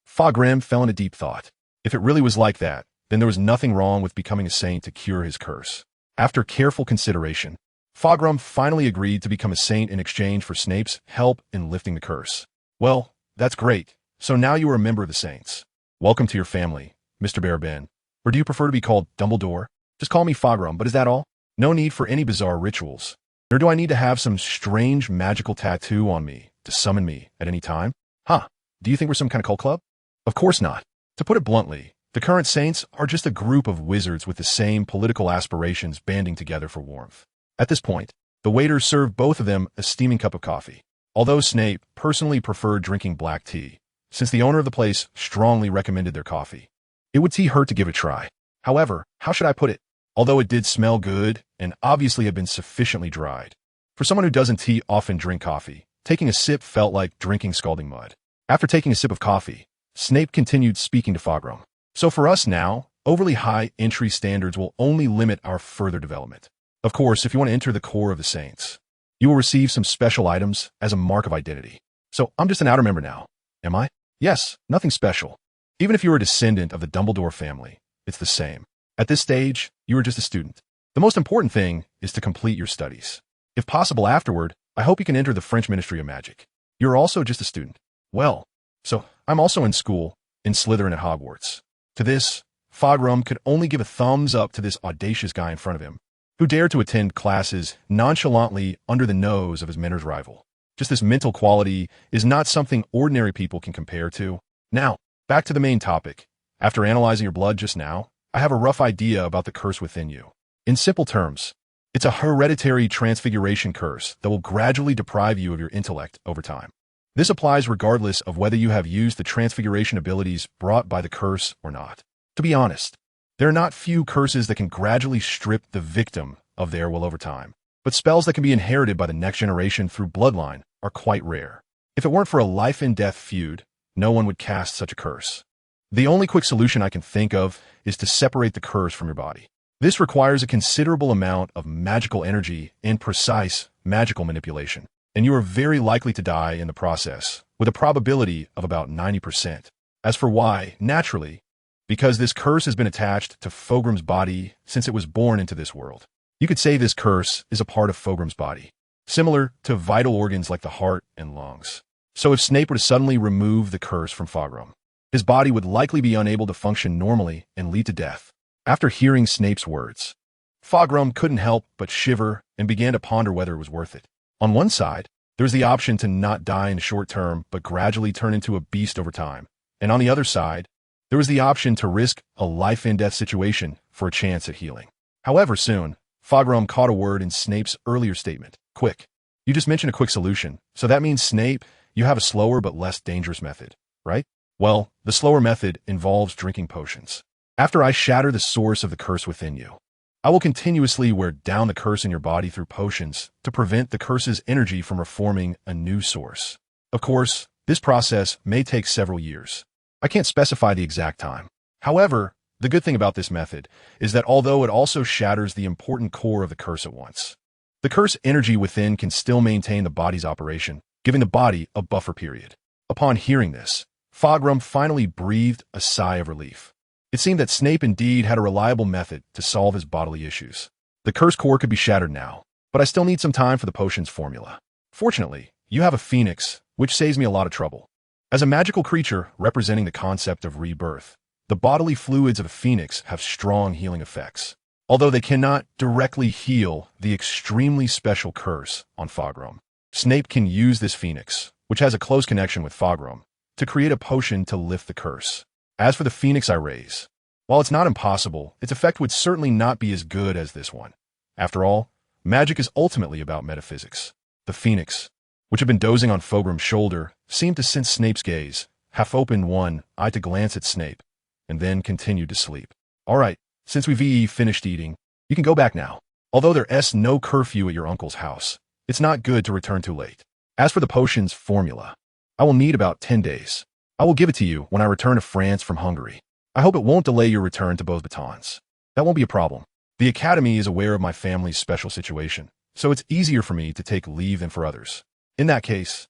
Fogrium fell into deep thought. If it really was like that, then there was nothing wrong with becoming a saint to cure his curse. After careful consideration, Fogrium finally agreed to become a saint in exchange for Snape's help in lifting the curse. Well, that's great. So now you are a member of the Saints. Welcome to your family, Mr. Barabin. Or do you prefer to be called Dumbledore? Just call me Fogrium, but is that all? No need for any bizarre rituals. Nor do I need to have some strange magical tattoo on me to summon me at any time? Huh, do you think we're some kind of cult club? Of course not. To put it bluntly, the current Saints are just a group of wizards with the same political aspirations banding together for warmth. At this point, the waiter served both of them a steaming cup of coffee. Although Snape personally preferred drinking black tea, since the owner of the place strongly recommended their coffee, it would hurt to give it a try. However, how should I put it? Although it did smell good and obviously had been sufficiently dried, for someone who doesn't often drink coffee, taking a sip felt like drinking scalding mud. After taking a sip of coffee, Snape continued speaking to Fogrium. So for us now, overly high entry standards will only limit our further development. Of course, if you want to enter the core of the Saints, you will receive some special items as a mark of identity. So I'm just an outer member now, am I? Yes, nothing special. Even if you are a descendant of the Dumbledore family, it's the same. At this stage, you are just a student. The most important thing is to complete your studies. If possible afterward, I hope you can enter the French Ministry of Magic. You're also just a student. Well, so I'm also in school, in Slytherin at Hogwarts. To this, Fogrium could only give a thumbs up to this audacious guy in front of him, who dared to attend classes nonchalantly under the nose of his mentor's rival. Just this mental quality is not something ordinary people can compare to. Now, back to the main topic. After analyzing your blood just now, I have a rough idea about the curse within you. In simple terms, it's a hereditary transfiguration curse that will gradually deprive you of your intellect over time. This applies regardless of whether you have used the transfiguration abilities brought by the curse or not. To be honest, there are not few curses that can gradually strip the victim of their will over time, but spells that can be inherited by the next generation through bloodline are quite rare. If it weren't for a life-and-death feud, no one would cast such a curse. The only quick solution I can think of is to separate the curse from your body. This requires a considerable amount of magical energy and precise magical manipulation, and you are very likely to die in the process, with a probability of about 90%. As for why, naturally, because this curse has been attached to Fogrium's body since it was born into this world. You could say this curse is a part of Fogrium's body, similar to vital organs like the heart and lungs. So if Snape were to suddenly remove the curse from Fogrium, his body would likely be unable to function normally and lead to death. After hearing Snape's words, Fogrium couldn't help but shiver and began to ponder whether it was worth it. On one side, There's the option to not die in the short term, but gradually turn into a beast over time. And on the other side, there was the option to risk a life-and-death situation for a chance at healing. However, soon, Foghorn caught a word in Snape's earlier statement. Quick. You just mentioned a quick solution, so that means, Snape, you have a slower but less dangerous method, right? Well, the slower method involves drinking potions. After I shatter the source of the curse within you, I will continuously wear down the curse in your body through potions to prevent the curse's energy from reforming a new source. Of course, this process may take several years. I can't specify the exact time. However, the good thing about this method is that although it also shatters the important core of the curse at once, the curse energy within can still maintain the body's operation, giving the body a buffer period. Upon hearing this, Foghorn finally breathed a sigh of relief. It seemed that Snape indeed had a reliable method to solve his bodily issues. The curse core could be shattered now, but I still need some time for the potion's formula. Fortunately, you have a phoenix, which saves me a lot of trouble. As a magical creature representing the concept of rebirth, the bodily fluids of a phoenix have strong healing effects, although they cannot directly heal the extremely special curse on Foghorn. Snape can use this phoenix, which has a close connection with Foghorn, to create a potion to lift the curse. As for the phoenix I raise, while it's not impossible, its effect would certainly not be as good as this one. After all, magic is ultimately about metaphysics. The phoenix, which had been dozing on Fogram's shoulder, seemed to sense Snape's gaze, half opened one eye to glance at Snape, and then continued to sleep. All right, since we've finished eating, you can go back now. Although there's no curfew at your uncle's house, it's not good to return too late. As for the potion's formula, I will need about 10 days. I will give it to you when I return to France from Hungary. I hope it won't delay your return to Beauxbatons. That won't be a problem. The Academy is aware of my family's special situation, so it's easier for me to take leave than for others. In that case,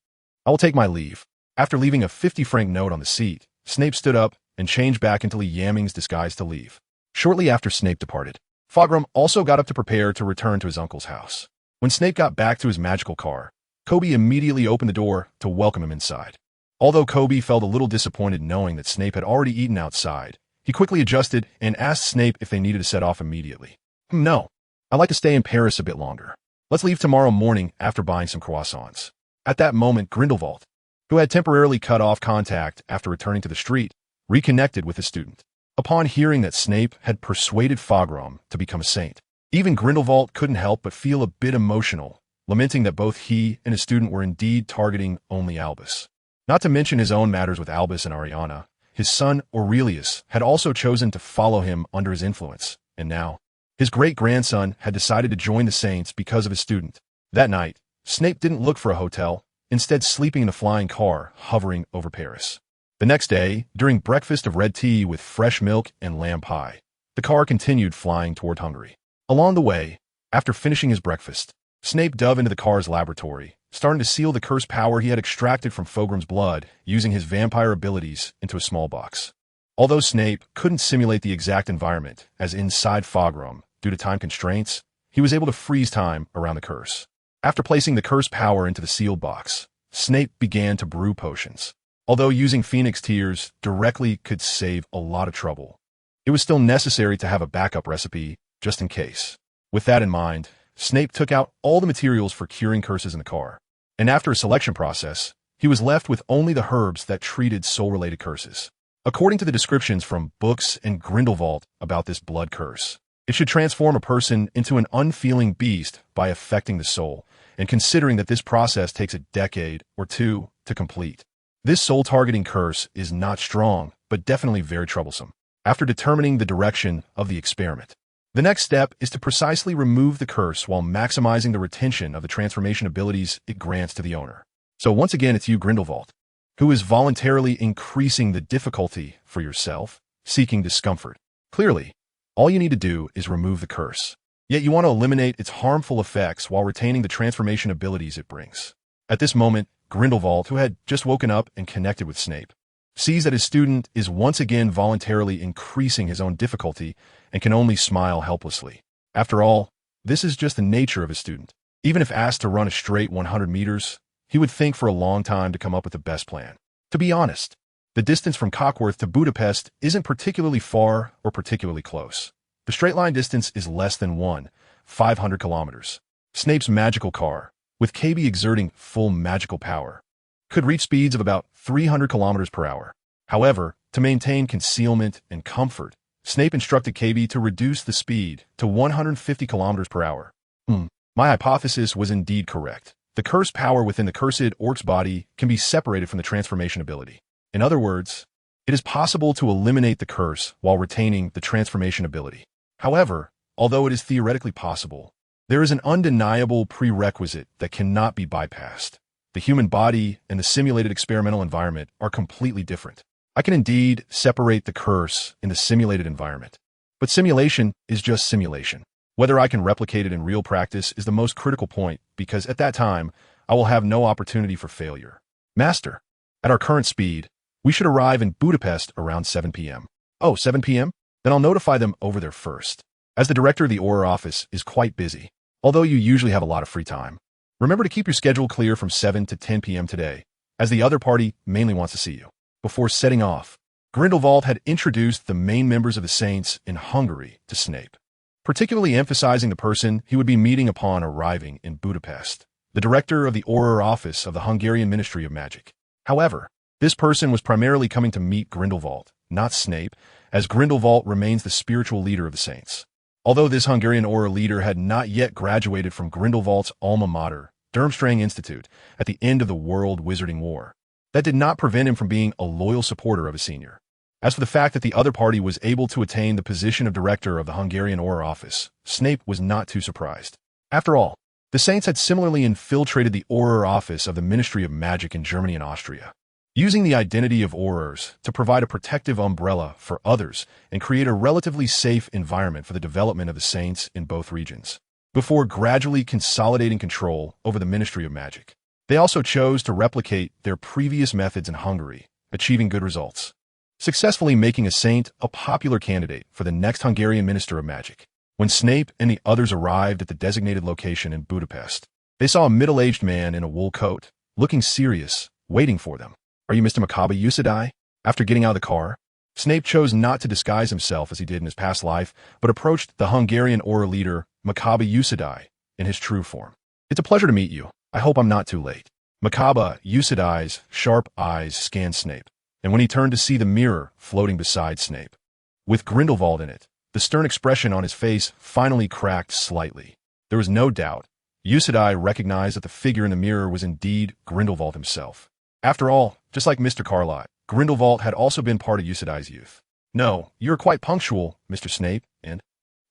I will take my leave. After leaving a 50-franc note on the seat, Snape stood up and changed back into Yaming's disguise to leave. Shortly after Snape departed, Foghorn also got up to prepare to return to his uncle's house. When Snape got back to his magical car, Kobe immediately opened the door to welcome him inside. Although Kobe felt a little disappointed knowing that Snape had already eaten outside, he quickly adjusted and asked Snape if they needed to set off immediately. No, I'd like to stay in Paris a bit longer. Let's leave tomorrow morning after buying some croissants. At that moment, Grindelwald, who had temporarily cut off contact after returning to the street, reconnected with his student. Upon hearing that Snape had persuaded Foghorn to become a saint, even Grindelwald couldn't help but feel a bit emotional, lamenting that both he and his student were indeed targeting only Albus. Not to mention his own matters with Albus and Ariana, his son Aurelius had also chosen to follow him under his influence, and now, his great-grandson had decided to join the Saints because of his student. That night, Snape didn't look for a hotel, instead sleeping in a flying car hovering over Paris. The next day, during breakfast of red tea with fresh milk and lamb pie, the car continued flying toward Hungary. Along the way, after finishing his breakfast, Snape dove into the car's laboratory, starting to seal the cursed power he had extracted from Fogram's blood using his vampire abilities into a small box. Although Snape couldn't simulate the exact environment as inside Foghram due to time constraints, he was able to freeze time around the curse. After placing the cursed power into the sealed box, Snape began to brew potions. Although using Phoenix Tears directly could save a lot of trouble, it was still necessary to have a backup recipe just in case. With that in mind, Snape took out all the materials for curing curses in the car, and after a selection process, he was left with only the herbs that treated soul-related curses. According to the descriptions from books and Grindelwald about this blood curse, it should transform a person into an unfeeling beast by affecting the soul, and considering that this process takes a decade or two to complete. This soul-targeting curse is not strong, but definitely very troublesome. After determining the direction of the experiment, the next step is to precisely remove the curse while maximizing the retention of the transformation abilities it grants to the owner. So once again, it's you, Grindelwald, who is voluntarily increasing the difficulty for yourself, seeking discomfort. Clearly, all you need to do is remove the curse. Yet you want to eliminate its harmful effects while retaining the transformation abilities it brings. At this moment, Grindelwald, who had just woken up and connected with Snape, sees that his student is once again voluntarily increasing his own difficulty and can only smile helplessly. After all, this is just the nature of his student. Even if asked to run a straight 100 meters, he would think for a long time to come up with the best plan. To be honest, the distance from Cockworth to Budapest isn't particularly far or particularly close. The straight line distance is less than 500 kilometers. Snape's magical car, with KB exerting full magical power, could reach speeds of about 300 kilometers per hour. However, to maintain concealment and comfort, Snape instructed KB to reduce the speed to 150 kilometers per hour. My hypothesis was indeed correct. The curse power within the cursed orc's body can be separated from the transformation ability. In other words, it is possible to eliminate the curse while retaining the transformation ability. However, although it is theoretically possible, there is an undeniable prerequisite that cannot be bypassed. The human body and the simulated experimental environment are completely different. I can indeed separate the curse in the simulated environment, but simulation is just simulation. Whether I can replicate it in real practice is the most critical point, because at that time, I will have no opportunity for failure. Master, at our current speed, we should arrive in Budapest around 7 p.m. Oh, 7 p.m.? Then I'll notify them over there first, as the director of the Auror office is quite busy, although you usually have a lot of free time. Remember to keep your schedule clear from 7 to 10 p.m. today, as the other party mainly wants to see you. Before setting off, Grindelwald had introduced the main members of the Saints in Hungary to Snape, particularly emphasizing the person he would be meeting upon arriving in Budapest, the director of the Auror office of the Hungarian Ministry of Magic. However, this person was primarily coming to meet Grindelwald, not Snape, as Grindelwald remains the spiritual leader of the Saints. Although this Hungarian Auror leader had not yet graduated from Grindelwald's alma mater, Durmstrang Institute, at the end of the World Wizarding War, that did not prevent him from being a loyal supporter of his senior. As for the fact that the other party was able to attain the position of director of the Hungarian Auror office, Snape was not too surprised. After all, the Saints had similarly infiltrated the Auror office of the Ministry of Magic in Germany and Austria, using the identity of Aurors to provide a protective umbrella for others and create a relatively safe environment for the development of the Saints in both regions, before gradually consolidating control over the Ministry of Magic. They also chose to replicate their previous methods in Hungary, achieving good results, successfully making a Saint a popular candidate for the next Hungarian Minister of Magic. When Snape and the others arrived at the designated location in Budapest, they saw a middle-aged man in a wool coat, looking serious, waiting for them. "Are you Mr. Makabe Usadai?" After getting out of the car, Snape chose not to disguise himself as he did in his past life, but approached the Hungarian Auror leader, Makabe Usadai, in his true form. "It's a pleasure to meet you. I hope I'm not too late." Makabe Usadai's sharp eyes scanned Snape, and when he turned to see the mirror floating beside Snape, with Grindelwald in it, the stern expression on his face finally cracked slightly. There was no doubt. Usadai recognized that the figure in the mirror was indeed Grindelwald himself. After all, just like Mr. Carlyle, Grindelwald had also been part of Usadai's youth. "No, you're quite punctual, Mr. Snape, and—"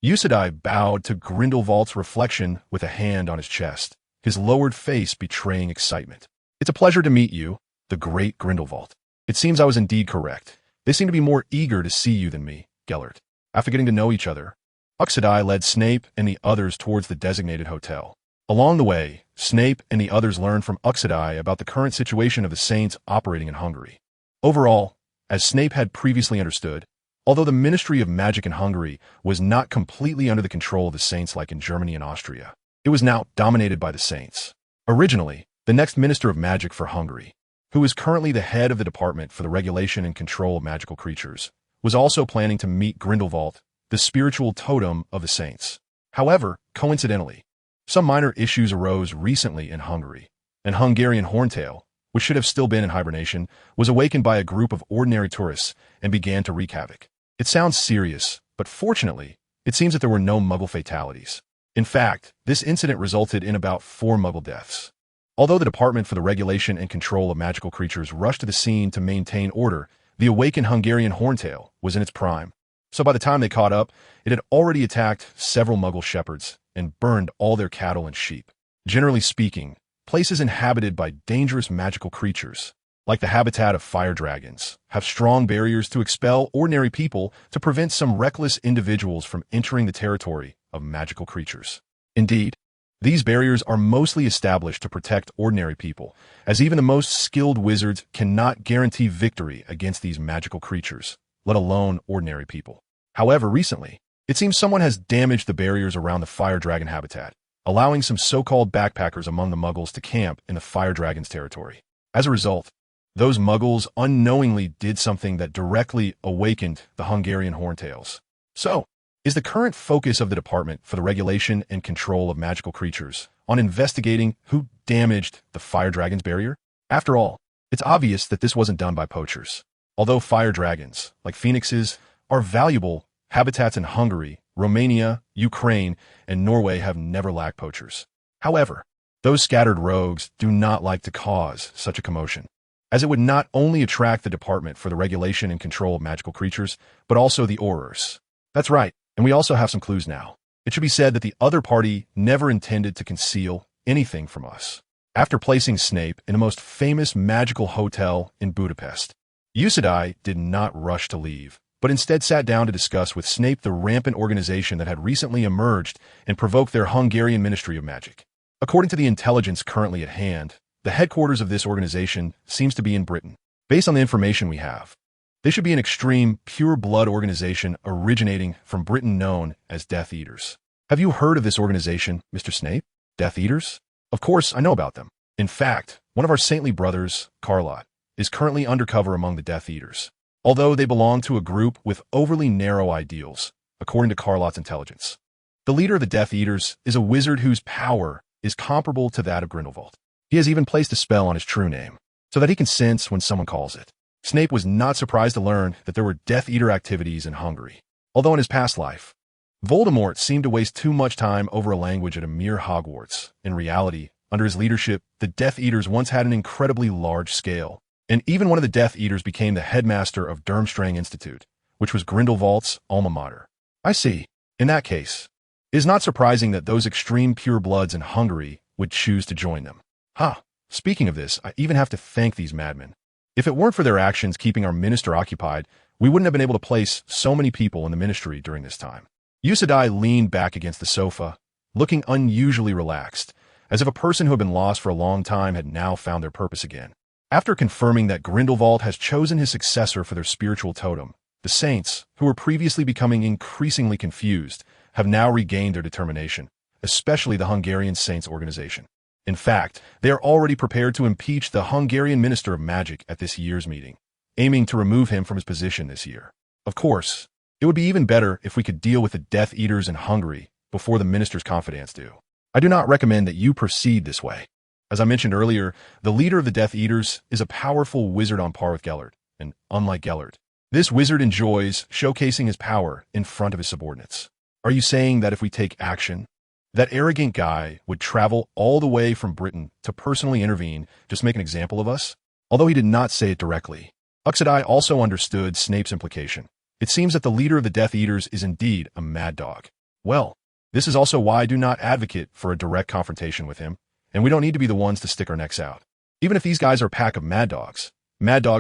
Usadai bowed to Grindelwald's reflection with a hand on his chest, his lowered face betraying excitement. "It's a pleasure to meet you, the great Grindelwald. It seems I was indeed correct. They seem to be more eager to see you than me, Gellert." After getting to know each other, Usadai led Snape and the others towards the designated hotel. Along the way, Snape and the others learned from Usadai about the current situation of the Saints operating in Hungary. Overall, as Snape had previously understood, although the Ministry of Magic in Hungary was not completely under the control of the Saints like in Germany and Austria, it was now dominated by the Saints. Originally, the next Minister of Magic for Hungary, who is currently the head of the Department for the Regulation and Control of Magical Creatures, was also planning to meet Grindelwald, the spiritual totem of the Saints. However, coincidentally, some minor issues arose recently in Hungary. An Hungarian horntail, which should have still been in hibernation, was awakened by a group of ordinary tourists and began to wreak havoc. It sounds serious, but fortunately, it seems that there were no Muggle fatalities. In fact, this incident resulted in about 4 Muggle deaths. Although the Department for the Regulation and Control of Magical Creatures rushed to the scene to maintain order, the awakened Hungarian horntail was in its prime. So by the time they caught up, it had already attacked several Muggle shepherds and burned all their cattle and sheep. Generally speaking, places inhabited by dangerous magical creatures, like the habitat of fire dragons, have strong barriers to expel ordinary people to prevent some reckless individuals from entering the territory of magical creatures. Indeed, these barriers are mostly established to protect ordinary people, as even the most skilled wizards cannot guarantee victory against these magical creatures, let alone ordinary people. However, recently, it seems someone has damaged the barriers around the fire dragon habitat, allowing some so-called backpackers among the Muggles to camp in the fire dragon's territory. As a result, those Muggles unknowingly did something that directly awakened the Hungarian horntails. So, is the current focus of the Department for the Regulation and Control of Magical Creatures on investigating who damaged the fire dragon's barrier? After all, it's obvious that this wasn't done by poachers. Although fire dragons, like phoenixes, are valuable habitats in Hungary, Romania, Ukraine, and Norway have never lacked poachers. However, those scattered rogues do not like to cause such a commotion, as it would not only attract the Department for the Regulation and Control of Magical Creatures, but also the Aurors. That's right, and we also have some clues now. It should be said that the other party never intended to conceal anything from us. After placing Snape in the most famous magical hotel in Budapest, Usadai did not rush to leave, but instead sat down to discuss with Snape the rampant organization that had recently emerged and provoked their Hungarian Ministry of Magic. According to the intelligence currently at hand, the headquarters of this organization seems to be in Britain. Based on the information we have, they should be an extreme, pure-blood organization originating from Britain known as Death Eaters. Have you heard of this organization, Mr. Snape? Death Eaters? Of course, I know about them. In fact, one of our saintly brothers, Carlot, is currently undercover among the Death Eaters, although they belong to a group with overly narrow ideals, according to Carlot's intelligence. The leader of the Death Eaters is a wizard whose power is comparable to that of Grindelwald. He has even placed a spell on his true name, so that he can sense when someone calls it. Snape was not surprised to learn that there were Death Eater activities in Hungary, although in his past life, Voldemort seemed to waste too much time over a language at a mere Hogwarts. In reality, under his leadership, the Death Eaters once had an incredibly large scale, and even one of the Death Eaters became the headmaster of Durmstrang Institute, which was Grindelwald's alma mater. I see. In that case, it is not surprising that those extreme purebloods in Hungary would choose to join them. Speaking of this, I even have to thank these madmen. If it weren't for their actions keeping our minister occupied, we wouldn't have been able to place so many people in the ministry during this time. Usadai leaned back against the sofa, looking unusually relaxed, as if a person who had been lost for a long time had now found their purpose again. After confirming that Grindelwald has chosen his successor for their spiritual totem, the saints, who were previously becoming increasingly confused, have now regained their determination, especially the Hungarian Saints organization. In fact, they are already prepared to impeach the Hungarian Minister of Magic at this year's meeting, aiming to remove him from his position this year. Of course, it would be even better if we could deal with the Death Eaters in Hungary before the minister's confidants do. I do not recommend that you proceed this way. As I mentioned earlier, the leader of the Death Eaters is a powerful wizard on par with Gellert, and unlike Gellert, this wizard enjoys showcasing his power in front of his subordinates. Are you saying that if we take action, that arrogant guy would travel all the way from Britain to personally intervene, just make an example of us? Although he did not say it directly, Uxadai also understood Snape's implication. It seems that the leader of the Death Eaters is indeed a mad dog. Well, this is also why I do not advocate for a direct confrontation with him, and we don't need to be the ones to stick our necks out. Even if these guys are a pack of mad dogs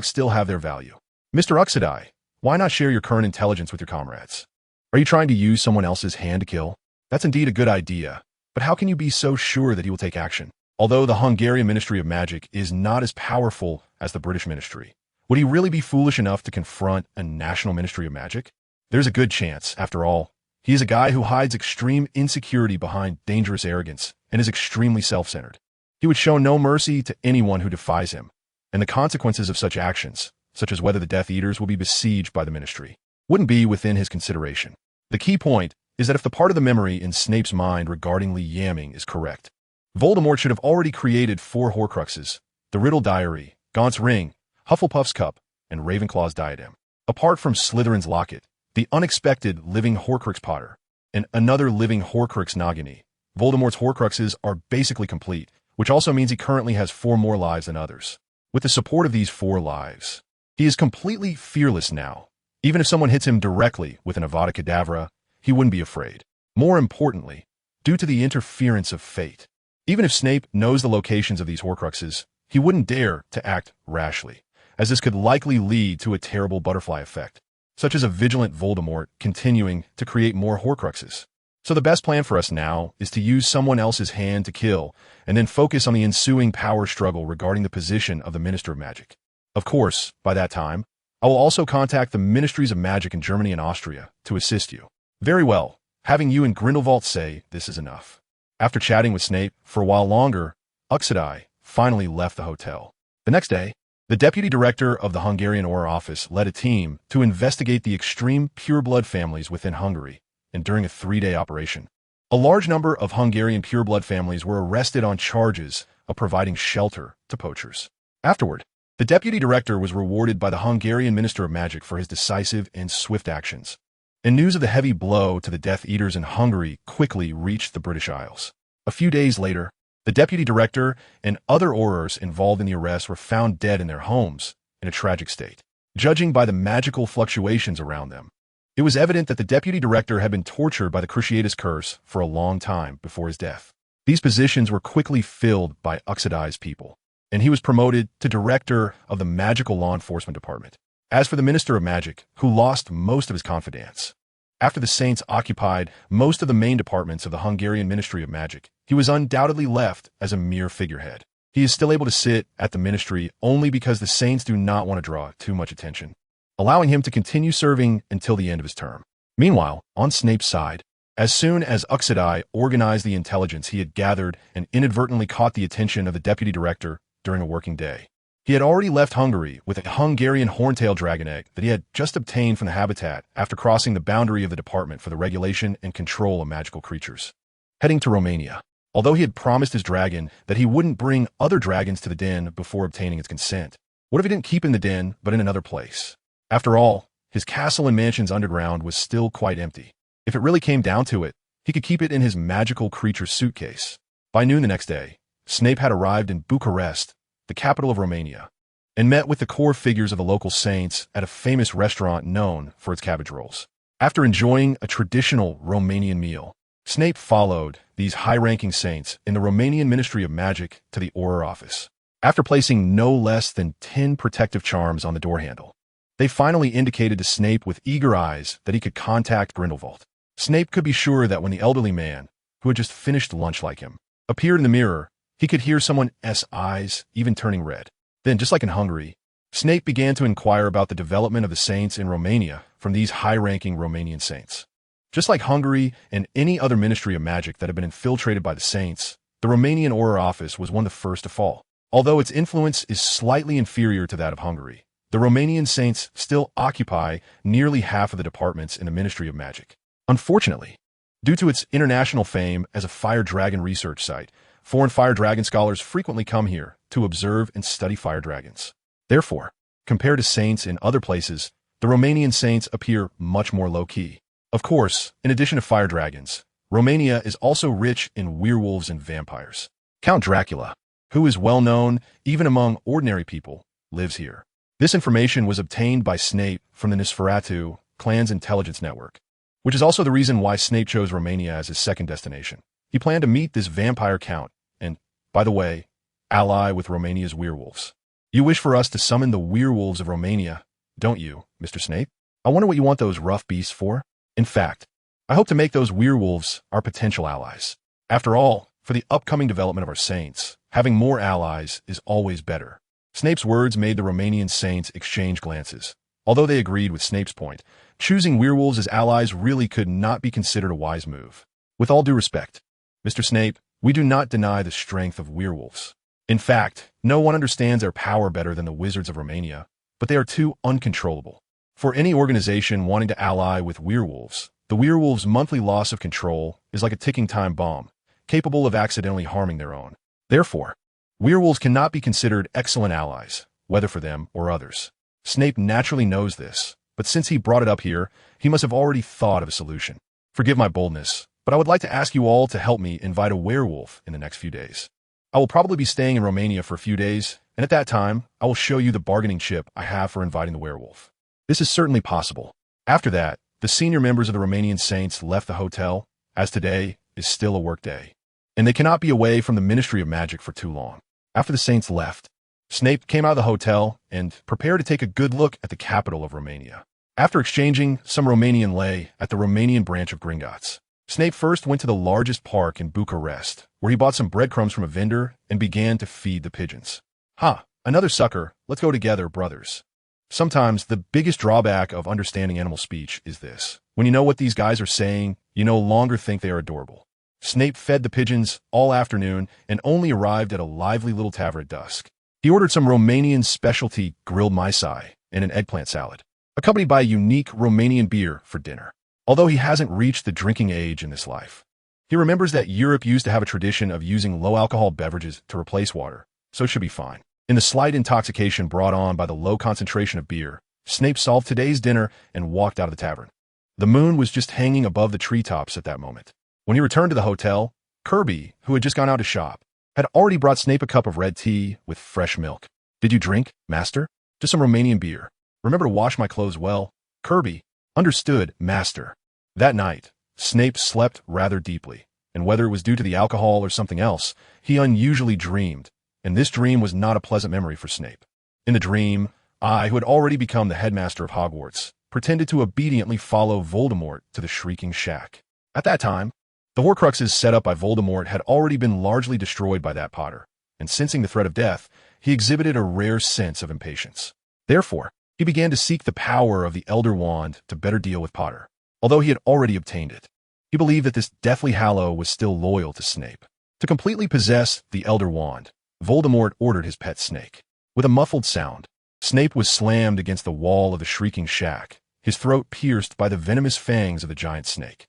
still have their value. Mr. Uxadai, why not share your current intelligence with your comrades? Are you trying to use someone else's hand to kill? That's indeed a good idea, but how can you be so sure that he will take action? Although the Hungarian Ministry of Magic is not as powerful as the British Ministry, would he really be foolish enough to confront a national Ministry of Magic? There's a good chance, after all. He is a guy who hides extreme insecurity behind dangerous arrogance and is extremely self-centered. He would show no mercy to anyone who defies him, and the consequences of such actions, such as whether the Death Eaters will be besieged by the Ministry, wouldn't be within his consideration. The key point is that if the part of the memory in Snape's mind regarding Yamming is correct, Voldemort should have already created 4 Horcruxes: the Riddle Diary, Gaunt's Ring, Hufflepuff's Cup, and Ravenclaw's Diadem. Apart from Slytherin's Locket, the unexpected living Horcrux Potter, and another living Horcrux Nagini, Voldemort's Horcruxes are basically complete, which also means he currently has 4 more lives than others. With the support of these 4 lives, he is completely fearless now. Even if someone hits him directly with an Avada Kedavra, he wouldn't be afraid. More importantly, due to the interference of fate, even if Snape knows the locations of these Horcruxes, he wouldn't dare to act rashly, as this could likely lead to a terrible butterfly effect, such as a vigilant Voldemort continuing to create more Horcruxes. So the best plan for us now is to use someone else's hand to kill, and then focus on the ensuing power struggle regarding the position of the Minister of Magic. Of course, by that time, I will also contact the Ministries of Magic in Germany and Austria to assist you. Very well, having you and Grindelwald say this is enough. After chatting with Snape for a while longer, Uxadai finally left the hotel. The next day, the deputy director of the Hungarian Auror office led a team to investigate the extreme pureblood families within Hungary, and during a 3-day operation, a large number of Hungarian pureblood families were arrested on charges of providing shelter to poachers. Afterward, the deputy director was rewarded by the Hungarian Minister of Magic for his decisive and swift actions. And news of the heavy blow to the Death Eaters in Hungary quickly reached the British Isles. A few days later, the deputy director and other Aurors involved in the arrest were found dead in their homes in a tragic state. Judging by the magical fluctuations around them, it was evident that the deputy director had been tortured by the Cruciatus curse for a long time before his death. These positions were quickly filled by Uxodi's people, and he was promoted to director of the magical law enforcement department. As for the Minister of Magic, who lost most of his confidence, after the Saints occupied most of the main departments of the Hungarian Ministry of Magic, he was undoubtedly left as a mere figurehead. He is still able to sit at the ministry only because the Saints do not want to draw too much attention, allowing him to continue serving until the end of his term. Meanwhile, on Snape's side, as soon as Uxodi organized the intelligence he had gathered and inadvertently caught the attention of the deputy director during a working day, he had already left Hungary with a Hungarian horntail dragon egg that he had just obtained from the habitat after crossing the boundary of the Department for the Regulation and Control of Magical Creatures. Heading to Romania, although he had promised his dragon that he wouldn't bring other dragons to the den before obtaining its consent, what if he didn't keep in the den but in another place? After all, his castle and mansions underground was still quite empty. If it really came down to it, he could keep it in his magical creature suitcase. By noon the next day, Snape had arrived in Bucharest, the capital of Romania, and met with the core figures of the local saints at a famous restaurant known for its cabbage rolls. After enjoying a traditional Romanian meal, Snape followed these high-ranking saints in the Romanian Ministry of Magic to the Auror office. After placing no less than 10 protective charms on the door handle, they finally indicated to Snape with eager eyes that he could contact Grindelwald. Snape could be sure that when the elderly man, who had just finished lunch like him, appeared in the mirror, he could hear someone's eyes even turning red. Then, just like in Hungary, Snape began to inquire about the development of the saints in Romania from these high-ranking Romanian saints. Just like Hungary and any other ministry of magic that had been infiltrated by the saints, the Romanian Auror office was one of the first to fall. Although its influence is slightly inferior to that of Hungary, the Romanian saints still occupy nearly half of the departments in the Ministry of Magic. Unfortunately, due to its international fame as a fire dragon research site, foreign fire dragon scholars frequently come here to observe and study fire dragons. Therefore, compared to saints in other places, the Romanian saints appear much more low-key. Of course, in addition to fire dragons, Romania is also rich in werewolves and vampires. Count Dracula, who is well known even among ordinary people, lives here. This information was obtained by Snape from the Nosferatu clan's intelligence network, which is also the reason why Snape chose Romania as his second destination. He planned to meet this vampire count and, by the way, ally with Romania's werewolves. You wish for us to summon the werewolves of Romania, don't you, Mr. Snape? I wonder what you want those rough beasts for? In fact, I hope to make those werewolves our potential allies. After all, for the upcoming development of our saints, having more allies is always better. Snape's words made the Romanian saints exchange glances. Although they agreed with Snape's point, choosing werewolves as allies really could not be considered a wise move. With all due respect, Mr. Snape, we do not deny the strength of werewolves. In fact, no one understands their power better than the wizards of Romania, but they are too uncontrollable. For any organization wanting to ally with werewolves, the werewolves' monthly loss of control is like a ticking time bomb, capable of accidentally harming their own. Therefore, werewolves cannot be considered excellent allies, whether for them or others. Snape naturally knows this, but since he brought it up here, he must have already thought of a solution. Forgive my boldness, but I would like to ask you all to help me invite a werewolf in the next few days. I will probably be staying in Romania for a few days, and at that time, I will show you the bargaining chip I have for inviting the werewolf. This is certainly possible. After that, the senior members of the Romanian saints left the hotel, as today is still a work day, and they cannot be away from the Ministry of Magic for too long. After the saints left, Snape came out of the hotel and prepared to take a good look at the capital of Romania. After exchanging some Romanian lei at the Romanian branch of Gringotts, Snape first went to the largest park in Bucharest, where he bought some breadcrumbs from a vendor and began to feed the pigeons. Ha, another sucker, let's go together, brothers. Sometimes the biggest drawback of understanding animal speech is this. When you know what these guys are saying, you no longer think they are adorable. Snape fed the pigeons all afternoon and only arrived at a lively little tavern at dusk. He ordered some Romanian specialty grilled maisai and an eggplant salad, accompanied by a unique Romanian beer for dinner. Although he hasn't reached the drinking age in this life, He remembers that Europe used to have a tradition of using low-alcohol beverages to replace water, so it should be fine. In the slight intoxication brought on by the low concentration of beer, Snape solved today's dinner and walked out of the tavern. The moon was just hanging above the treetops at that moment. When he returned to the hotel, Kirby, who had just gone out to shop, had already brought Snape a cup of red tea with fresh milk. "Did you drink, master?" "Just some Romanian beer. Remember to wash my clothes well." Kirby understood, master. That night, Snape slept rather deeply, and whether it was due to the alcohol or something else, he unusually dreamed, and this dream was not a pleasant memory for Snape. In the dream, I, who had already become the headmaster of Hogwarts, pretended to obediently follow Voldemort to the Shrieking Shack. At that time, the Horcruxes set up by Voldemort had already been largely destroyed by that Potter, and sensing the threat of death, he exhibited a rare sense of impatience. Therefore, he began to seek the power of the Elder Wand to better deal with Potter, although he had already obtained it. He believed that this Deathly Hallow was still loyal to Snape. To completely possess the Elder Wand, Voldemort ordered his pet snake. With a muffled sound, Snape was slammed against the wall of the Shrieking Shack, his throat pierced by the venomous fangs of the giant snake.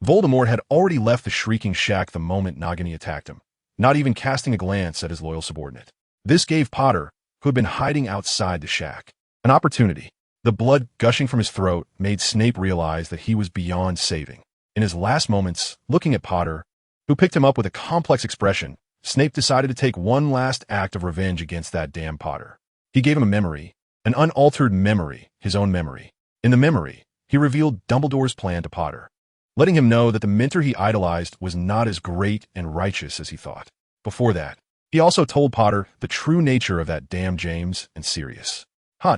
Voldemort had already left the Shrieking Shack the moment Nagini attacked him, not even casting a glance at his loyal subordinate. This gave Potter, who had been hiding outside the shack, an opportunity. The blood gushing from his throat made Snape realize that he was beyond saving. In his last moments, looking at Potter, who picked him up with a complex expression, Snape decided to take one last act of revenge against that damn Potter. He gave him a memory, an unaltered memory, his own memory. In the memory, he revealed Dumbledore's plan to Potter, letting him know that the mentor he idolized was not as great and righteous as he thought. Before that, he also told Potter the true nature of that damn James and Sirius.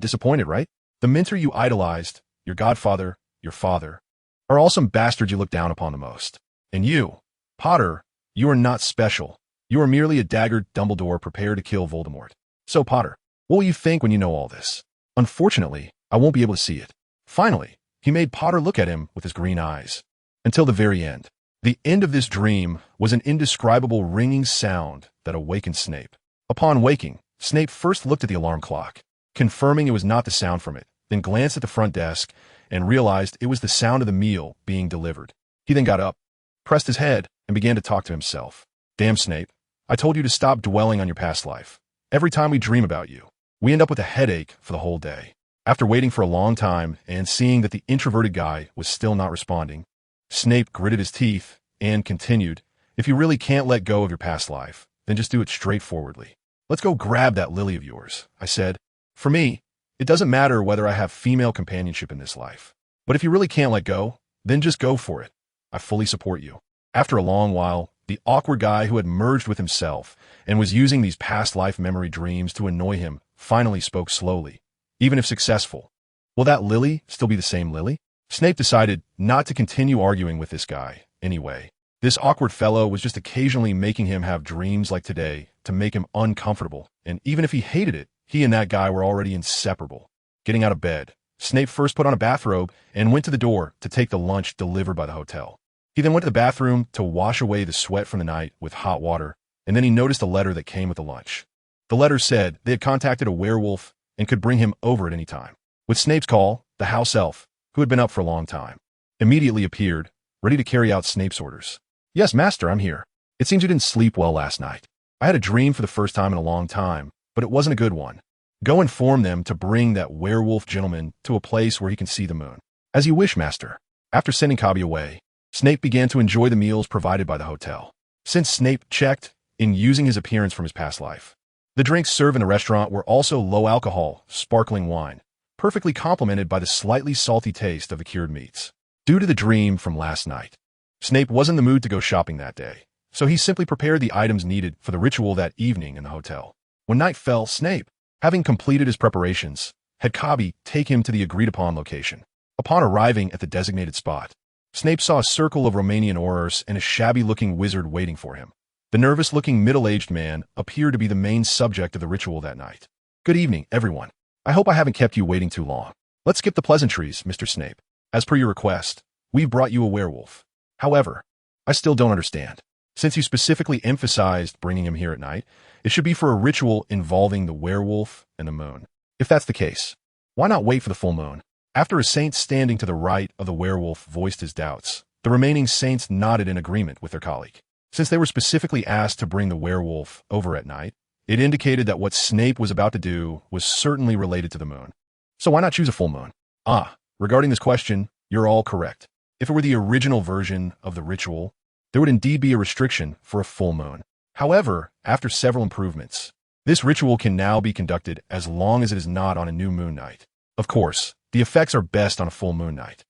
Disappointed, right? The mentor you idolized, your godfather, your father, are all some bastards you look down upon the most. And you, Potter, you are not special. You are merely a daggered Dumbledore prepared to kill Voldemort. So, Potter, what will you think when you know all this? Unfortunately, I won't be able to see it. Finally, he made Potter look at him with his green eyes. Until the very end. The end of this dream was an indescribable ringing sound that awakened Snape. Upon waking, Snape first looked at the alarm clock, confirming it was not the sound from it, then glanced at the front desk and realized it was the sound of the meal being delivered. He then got up, pressed his head, and began to talk to himself. "Damn, Snape, I told you to stop dwelling on your past life. Every time we dream about you, we end up with a headache for the whole day." After waiting for a long time and seeing that the introverted guy was still not responding, Snape gritted his teeth and continued, "If you really can't let go of your past life, then just do it straightforwardly. Let's go grab that lily of yours," I said. "For me, it doesn't matter whether I have female companionship in this life. But if you really can't let go, then just go for it. I fully support you." After a long while, the awkward guy who had merged with himself and was using these past life memory dreams to annoy him finally spoke slowly. Even if successful, will that lily still be the same lily? Snape decided not to continue arguing with this guy anyway. This awkward fellow was just occasionally making him have dreams like today to make him uncomfortable, and even if he hated it, he and that guy were already inseparable. Getting out of bed, Snape first put on a bathrobe and went to the door to take the lunch delivered by the hotel. He then went to the bathroom to wash away the sweat from the night with hot water, and then he noticed a letter that came with the lunch. The letter said they had contacted a werewolf and could bring him over at any time. With Snape's call, the house elf, who had been up for a long time, immediately appeared, ready to carry out Snape's orders. "Yes, master, I'm here. It seems you didn't sleep well last night. I had a dream for the first time in a long time, but it wasn't a good one. Go inform them to bring that werewolf gentleman to a place where he can see the moon." "As you wish, master." After sending Cobby away, Snape began to enjoy the meals provided by the hotel. Since Snape checked in using his appearance from his past life, the drinks served in the restaurant were also low-alcohol, sparkling wine, perfectly complemented by the slightly salty taste of the cured meats. Due to the dream from last night, Snape wasn't in the mood to go shopping that day, so he simply prepared the items needed for the ritual that evening in the hotel. When night fell, Snape, having completed his preparations, had Cobby take him to the agreed-upon location. Upon arriving at the designated spot, Snape saw a circle of Romanian aurors and a shabby-looking wizard waiting for him. The nervous-looking middle-aged man appeared to be the main subject of the ritual that night. "Good evening, everyone. I hope I haven't kept you waiting too long. Let's skip the pleasantries, Mr. Snape. As per your request, we've brought you a werewolf. However, I still don't understand. Since you specifically emphasized bringing him here at night, it should be for a ritual involving the werewolf and the moon. If that's the case, why not wait for the full moon?" After a saint standing to the right of the werewolf voiced his doubts, The remaining saints nodded in agreement with their colleague. Since they were specifically asked to bring the werewolf over at night, it indicated that what Snape was about to do was certainly related to the moon. So why not choose a full moon? Regarding this question, you're all correct. If it were the original version of the ritual, there would indeed be a restriction for a full moon. However, after several improvements, this ritual can now be conducted as long as it is not on a new moon night. Of course, the effects are best on a full moon night.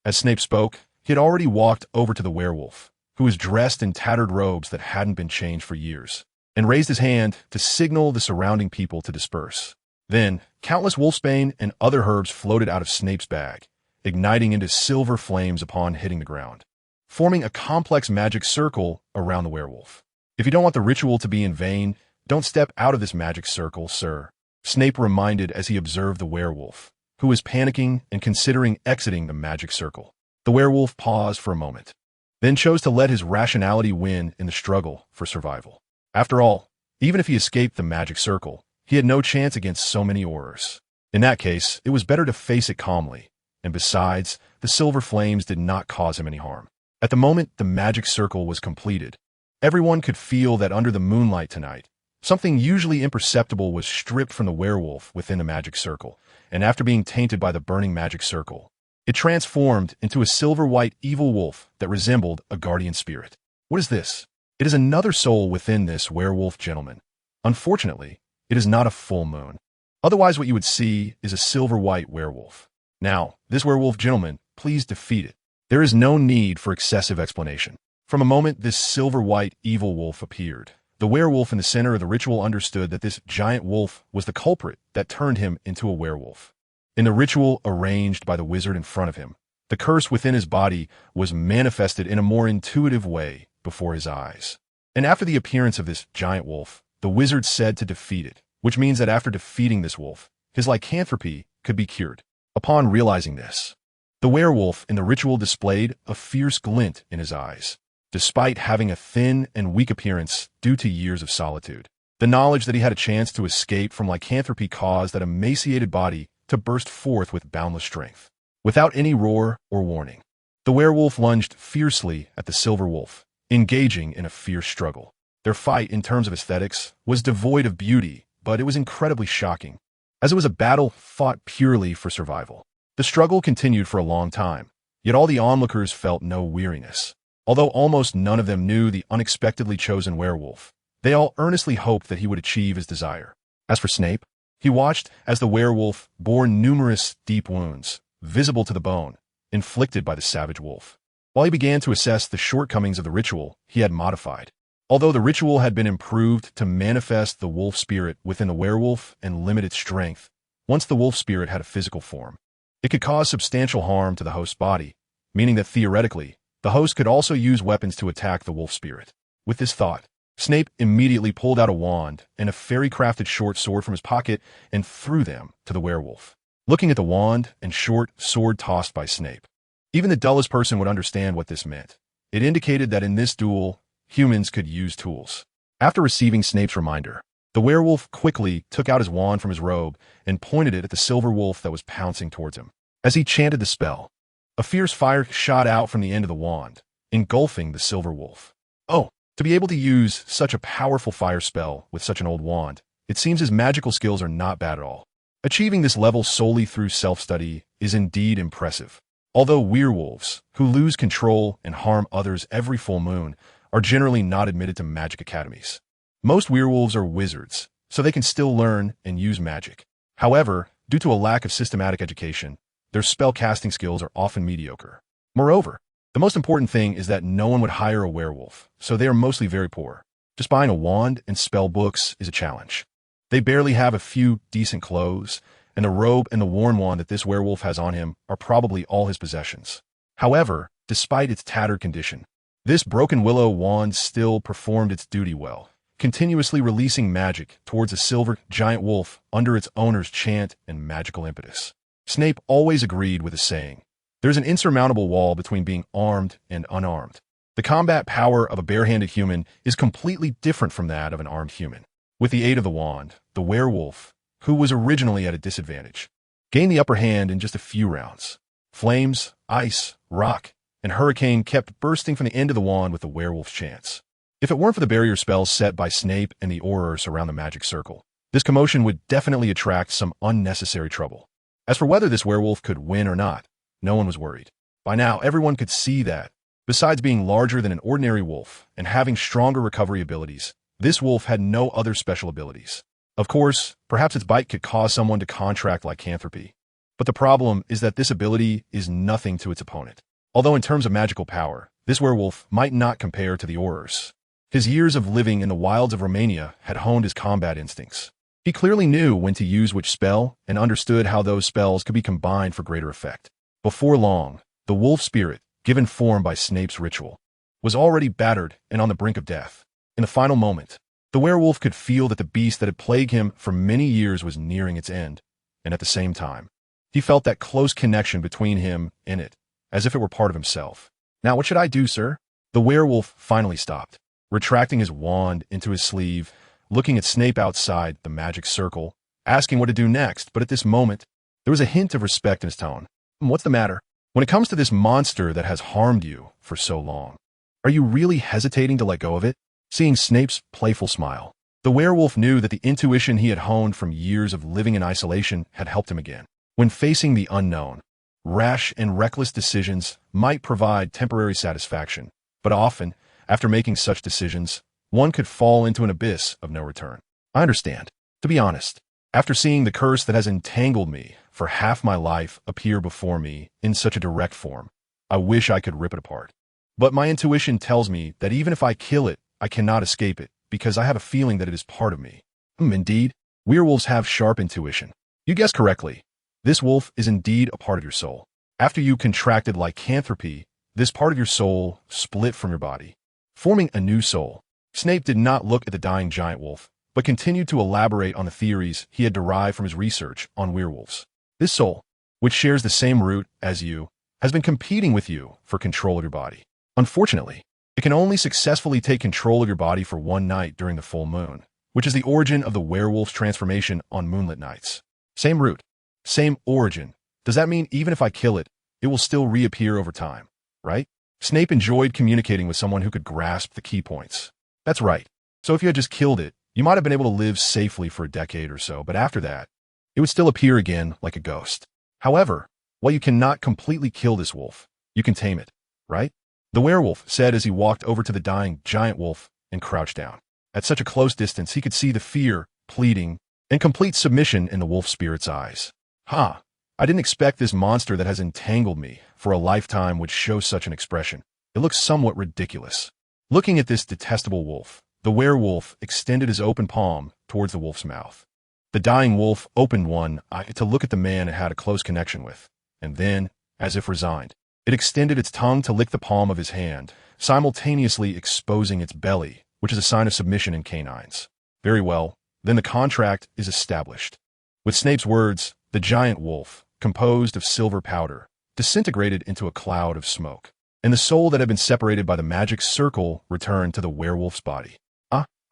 As Snape spoke, he had already walked over to the werewolf, who was dressed in tattered robes that hadn't been changed for years, and raised his hand to signal the surrounding people to disperse. Then, countless wolfsbane and other herbs floated out of Snape's bag, igniting into silver flames upon hitting the ground, forming a complex magic circle around the werewolf. If you don't want the ritual to be in vain, don't step out of this magic circle, sir, Snape reminded as he observed the werewolf, who was panicking and considering exiting the magic circle. The werewolf paused for a moment, then chose to let his rationality win in the struggle for survival. After all, even if he escaped the magic circle, he had no chance against so many Aurors. In that case, it was better to face it calmly, and besides, the silver flames did not cause him any harm. At the moment the magic circle was completed, everyone could feel that under the moonlight tonight, something usually imperceptible was stripped from the werewolf within the magic circle, and after being tainted by the burning magic circle, it transformed into a silver-white evil wolf that resembled a guardian spirit. What is this? It is another soul within this werewolf gentleman. Unfortunately, it is not a full moon. Otherwise what you would see is a silver-white werewolf. Now, this werewolf gentleman, please defeat it. There is no need for excessive explanation. From a moment this silver-white evil wolf appeared, the werewolf in the center of the ritual understood that this giant wolf was the culprit that turned him into a werewolf. In the ritual arranged by the wizard in front of him, the curse within his body was manifested in a more intuitive way before his eyes. And after the appearance of this giant wolf, the wizard said to defeat it, which means that after defeating this wolf, his lycanthropy could be cured. Upon realizing this, the werewolf in the ritual displayed a fierce glint in his eyes, despite having a thin and weak appearance due to years of solitude. The knowledge that he had a chance to escape from lycanthropy caused that emaciated body to burst forth with boundless strength. Without any roar or warning, the werewolf lunged fiercely at the silver wolf, engaging in a fierce struggle. Their fight, in terms of aesthetics, was devoid of beauty, but it was incredibly shocking, as it was a battle fought purely for survival. The struggle continued for a long time, yet all the onlookers felt no weariness. Although almost none of them knew the unexpectedly chosen werewolf, they all earnestly hoped that he would achieve his desire. As for Snape, he watched as the werewolf bore numerous deep wounds, visible to the bone, inflicted by the savage wolf. While he began to assess the shortcomings of the ritual he had modified, although the ritual had been improved to manifest the wolf spirit within the werewolf and limit its strength, once the wolf spirit had a physical form, it could cause substantial harm to the host's body, meaning that theoretically, the host could also use weapons to attack the wolf spirit. With this thought, Snape immediately pulled out a wand and a fairy-crafted short sword from his pocket and threw them to the werewolf. Looking at the wand and short sword tossed by Snape, even the dullest person would understand what this meant. It indicated that in this duel, humans could use tools. After receiving Snape's reminder, the werewolf quickly took out his wand from his robe and pointed it at the silver wolf that was pouncing towards him. As he chanted the spell, a fierce fire shot out from the end of the wand, engulfing the silver wolf. Oh! To be able to use such a powerful fire spell with such an old wand, it seems his magical skills are not bad at all. Achieving this level solely through self-study is indeed impressive. Although werewolves, who lose control and harm others every full moon, are generally not admitted to magic academies. Most werewolves are wizards, so they can still learn and use magic. However, due to a lack of systematic education, their spell-casting skills are often mediocre. Moreover, the most important thing is that no one would hire a werewolf, so they are mostly very poor. Just buying a wand and spell books is a challenge. They barely have a few decent clothes, and the robe and the worn wand that this werewolf has on him are probably all his possessions. However, despite its tattered condition, this broken willow wand still performed its duty well, continuously releasing magic towards a silver giant wolf under its owner's chant and magical impetus. Snape always agreed with the saying, "There's an insurmountable wall between being armed and unarmed." The combat power of a barehanded human is completely different from that of an armed human. With the aid of the wand, the werewolf, who was originally at a disadvantage, gained the upper hand in just a few rounds. Flames, ice, rock, and hurricane kept bursting from the end of the wand with the werewolf's chance. If it weren't for the barrier spells set by Snape and the Aurors around the magic circle, this commotion would definitely attract some unnecessary trouble. As for whether this werewolf could win or not, no one was worried. By now, everyone could see that, besides being larger than an ordinary wolf and having stronger recovery abilities, this wolf had no other special abilities. Of course, perhaps its bite could cause someone to contract lycanthropy, but the problem is that this ability is nothing to its opponent. Although in terms of magical power, this werewolf might not compare to the Aurors. His years of living in the wilds of Romania had honed his combat instincts. He clearly knew when to use which spell and understood how those spells could be combined for greater effect. Before long, the wolf spirit, given form by Snape's ritual, was already battered and on the brink of death. In the final moment, the werewolf could feel that the beast that had plagued him for many years was nearing its end, and at the same time, he felt that close connection between him and it, as if it were part of himself. "Now what should I do, sir?" The werewolf finally stopped, retracting his wand into his sleeve, looking at Snape outside the magic circle, asking what to do next, but at this moment, there was a hint of respect in his tone. "What's the matter? When it comes to this monster that has harmed you for so long, are you really hesitating to let go of it?" Seeing Snape's playful smile, the werewolf knew that the intuition he had honed from years of living in isolation had helped him again. When facing the unknown, rash and reckless decisions might provide temporary satisfaction, but often, after making such decisions, one could fall into an abyss of no return. "I understand. To be honest, after seeing the curse that has entangled me for half my life appear before me in such a direct form, I wish I could rip it apart. But my intuition tells me that even if I kill it, I cannot escape it, because I have a feeling that it is part of me." Indeed, werewolves have sharp intuition. You guessed correctly. This wolf is indeed a part of your soul. After you contracted lycanthropy, this part of your soul split from your body, forming a new soul. Snape did not look at the dying giant wolf, but continued to elaborate on the theories he had derived from his research on werewolves. This soul, which shares the same root as you, has been competing with you for control of your body. Unfortunately, it can only successfully take control of your body for one night during the full moon, which is the origin of the werewolf's transformation on moonlit nights. Same root, same origin. Does that mean even if I kill it, it will still reappear over time, right? Snape enjoyed communicating with someone who could grasp the key points. That's right. So if you had just killed it, you might have been able to live safely for a decade or so, but after that, it would still appear again like a ghost. However, while you cannot completely kill this wolf, you can tame it, right? The werewolf said as he walked over to the dying giant wolf and crouched down. At such a close distance, he could see the fear, pleading, and complete submission in the wolf spirit's eyes. "Ha! I didn't expect this monster that has entangled me for a lifetime would show such an expression. It looks somewhat ridiculous." Looking at this detestable wolf, the werewolf extended his open palm towards the wolf's mouth. The dying wolf opened one eye to look at the man it had a close connection with, and then, as if resigned, it extended its tongue to lick the palm of his hand, simultaneously exposing its belly, which is a sign of submission in canines. Very well, then the contract is established. With Snape's words, the giant wolf, composed of silver powder, disintegrated into a cloud of smoke, and the soul that had been separated by the magic circle returned to the werewolf's body.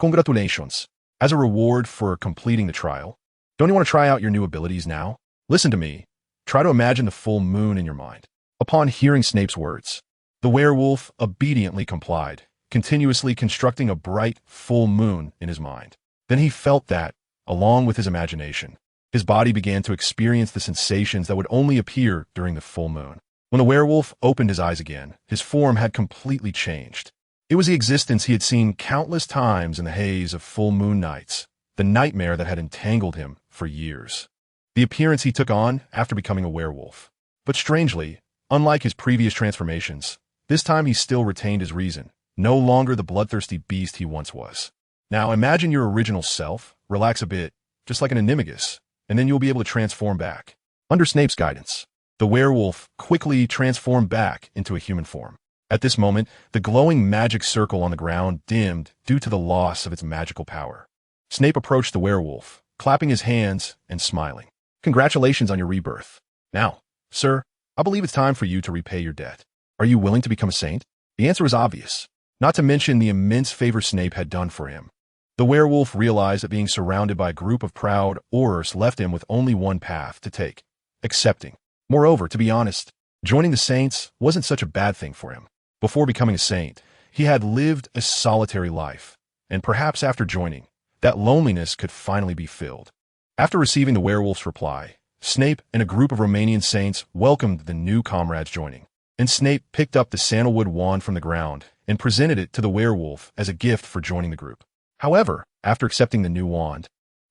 Congratulations. As a reward for completing the trial, don't you want to try out your new abilities now? Listen to me. Try to imagine the full moon in your mind. Upon hearing Snape's words, the werewolf obediently complied, continuously constructing a bright, full moon in his mind. Then he felt that, along with his imagination, his body began to experience the sensations that would only appear during the full moon. When the werewolf opened his eyes again, his form had completely changed. It was the existence he had seen countless times in the haze of full moon nights, the nightmare that had entangled him for years. The appearance he took on after becoming a werewolf. But strangely, unlike his previous transformations, this time he still retained his reason, no longer the bloodthirsty beast he once was. Now imagine your original self, relax a bit, just like an animagus, and then you'll be able to transform back. Under Snape's guidance, the werewolf quickly transformed back into a human form. At this moment, the glowing magic circle on the ground dimmed due to the loss of its magical power. Snape approached the werewolf, clapping his hands and smiling. "Congratulations on your rebirth. Now, sir, I believe it's time for you to repay your debt. Are you willing to become a saint?" The answer was obvious, not to mention the immense favor Snape had done for him. The werewolf realized that being surrounded by a group of proud Aurors left him with only one path to take: accepting. Moreover, to be honest, Joining the Saints wasn't such a bad thing for him. Before becoming a saint, he had lived a solitary life, and perhaps after joining, that loneliness could finally be filled. After receiving the werewolf's reply, Snape and a group of Romanian saints welcomed the new comrades joining, and Snape picked up the sandalwood wand from the ground and presented it to the werewolf as a gift for joining the group. However, after accepting the new wand,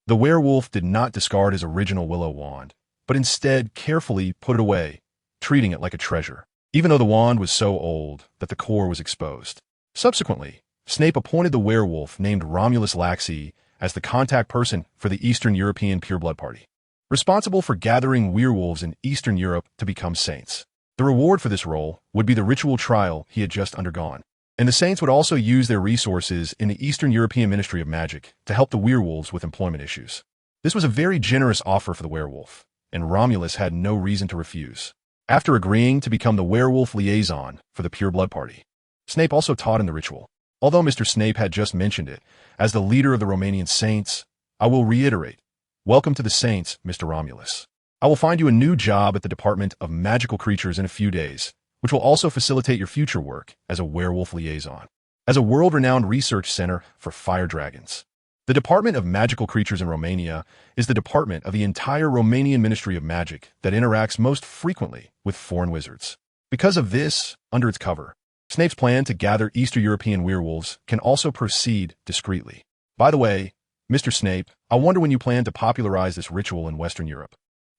the werewolf did not discard his original willow wand, but instead carefully put it away, treating it like a treasure, even though the wand was so old that the core was exposed. Subsequently, Snape appointed the werewolf named Romulus Laxey as the contact person for the Eastern European Pureblood Party, responsible for gathering werewolves in Eastern Europe to become saints. The reward for this role would be the ritual trial he had just undergone, and the saints would also use their resources in the Eastern European Ministry of Magic to help the werewolves with employment issues. This was a very generous offer for the werewolf, and Romulus had no reason to refuse. After agreeing to become the werewolf liaison for the Pureblood Party, Snape also taught in the ritual. Although Mr. Snape had just mentioned it, as the leader of the Romanian Saints, I will reiterate, welcome to the Saints, Mr. Romulus. I will find you a new job at the Department of Magical Creatures in a few days, which will also facilitate your future work as a werewolf liaison. As a world-renowned research center for fire dragons, the Department of Magical Creatures in Romania is the department of the entire Romanian Ministry of Magic that interacts most frequently with foreign wizards. Because of this, under its cover, Snape's plan to gather Eastern European werewolves can also proceed discreetly. By the way, Mr. Snape, I wonder when you plan to popularize this ritual in Western Europe.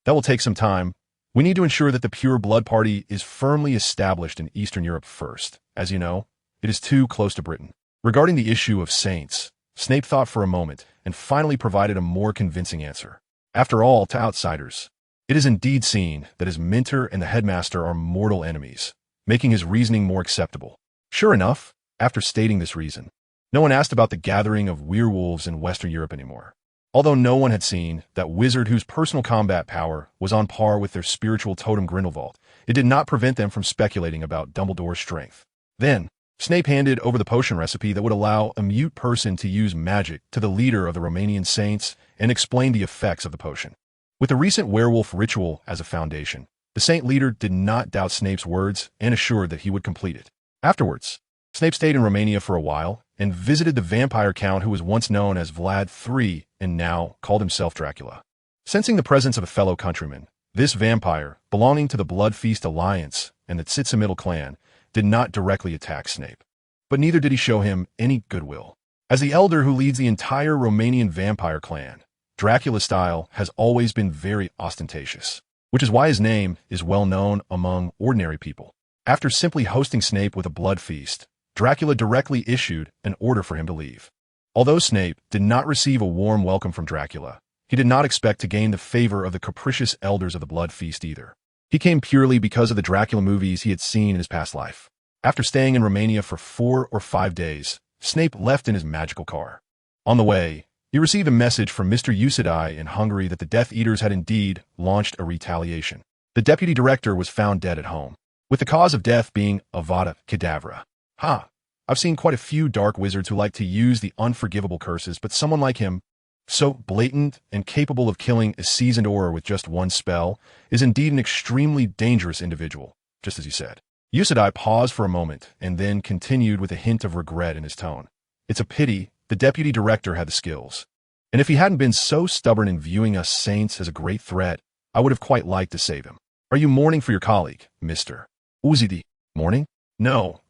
That will take some time. We need to ensure that the Pure Blood Party is firmly established in Eastern Europe first. As you know, it is too close to Britain. Regarding the issue of saints, Snape thought for a moment and finally provided a more convincing answer. After all, to outsiders, it is indeed seen that his mentor and the headmaster are mortal enemies, making his reasoning more acceptable. Sure enough, after stating this reason, no one asked about the gathering of werewolves in Western Europe anymore. Although no one had seen that wizard whose personal combat power was on par with their spiritual totem Grindelwald, it did not prevent them from speculating about Dumbledore's strength. Then, Snape handed over the potion recipe that would allow a mute person to use magic to the leader of the Romanian Saints and explain the effects of the potion. With the recent werewolf ritual as a foundation, the saint leader did not doubt Snape's words and assured that he would complete it. Afterwards, Snape stayed in Romania for a while and visited the vampire count who was once known as Vlad III and now called himself Dracula. Sensing the presence of a fellow countryman, this vampire, belonging to the Blood Feast Alliance and the Tsitsimitl clan, did not directly attack Snape. But neither did he show him any goodwill. As the elder who leads the entire Romanian vampire clan, Dracula's style has always been very ostentatious, which is why his name is well known among ordinary people. After simply hosting Snape with a blood feast, Dracula directly issued an order for him to leave. Although Snape did not receive a warm welcome from Dracula, he did not expect to gain the favor of the capricious elders of the blood feast either. He came purely because of the Dracula movies he had seen in his past life. After staying in Romania for 4 or 5 days, Snape left in his magical car. On the way, he received a message from Mr. Usidai in Hungary that the Death Eaters had indeed launched a retaliation. The deputy director was found dead at home, with the cause of death being Avada Kedavra. I've seen quite a few dark wizards who like to use the unforgivable curses, but someone like him, so blatant and capable of killing a seasoned aura with just one spell, is indeed an extremely dangerous individual, just as you said. Usidai paused for a moment and then continued with a hint of regret in his tone. It's a pity the deputy director had the skills, and if he hadn't been so stubborn in viewing us saints as a great threat, I would have quite liked to save him. Are you mourning for your colleague, Mr. Uzidi? Mourning? No.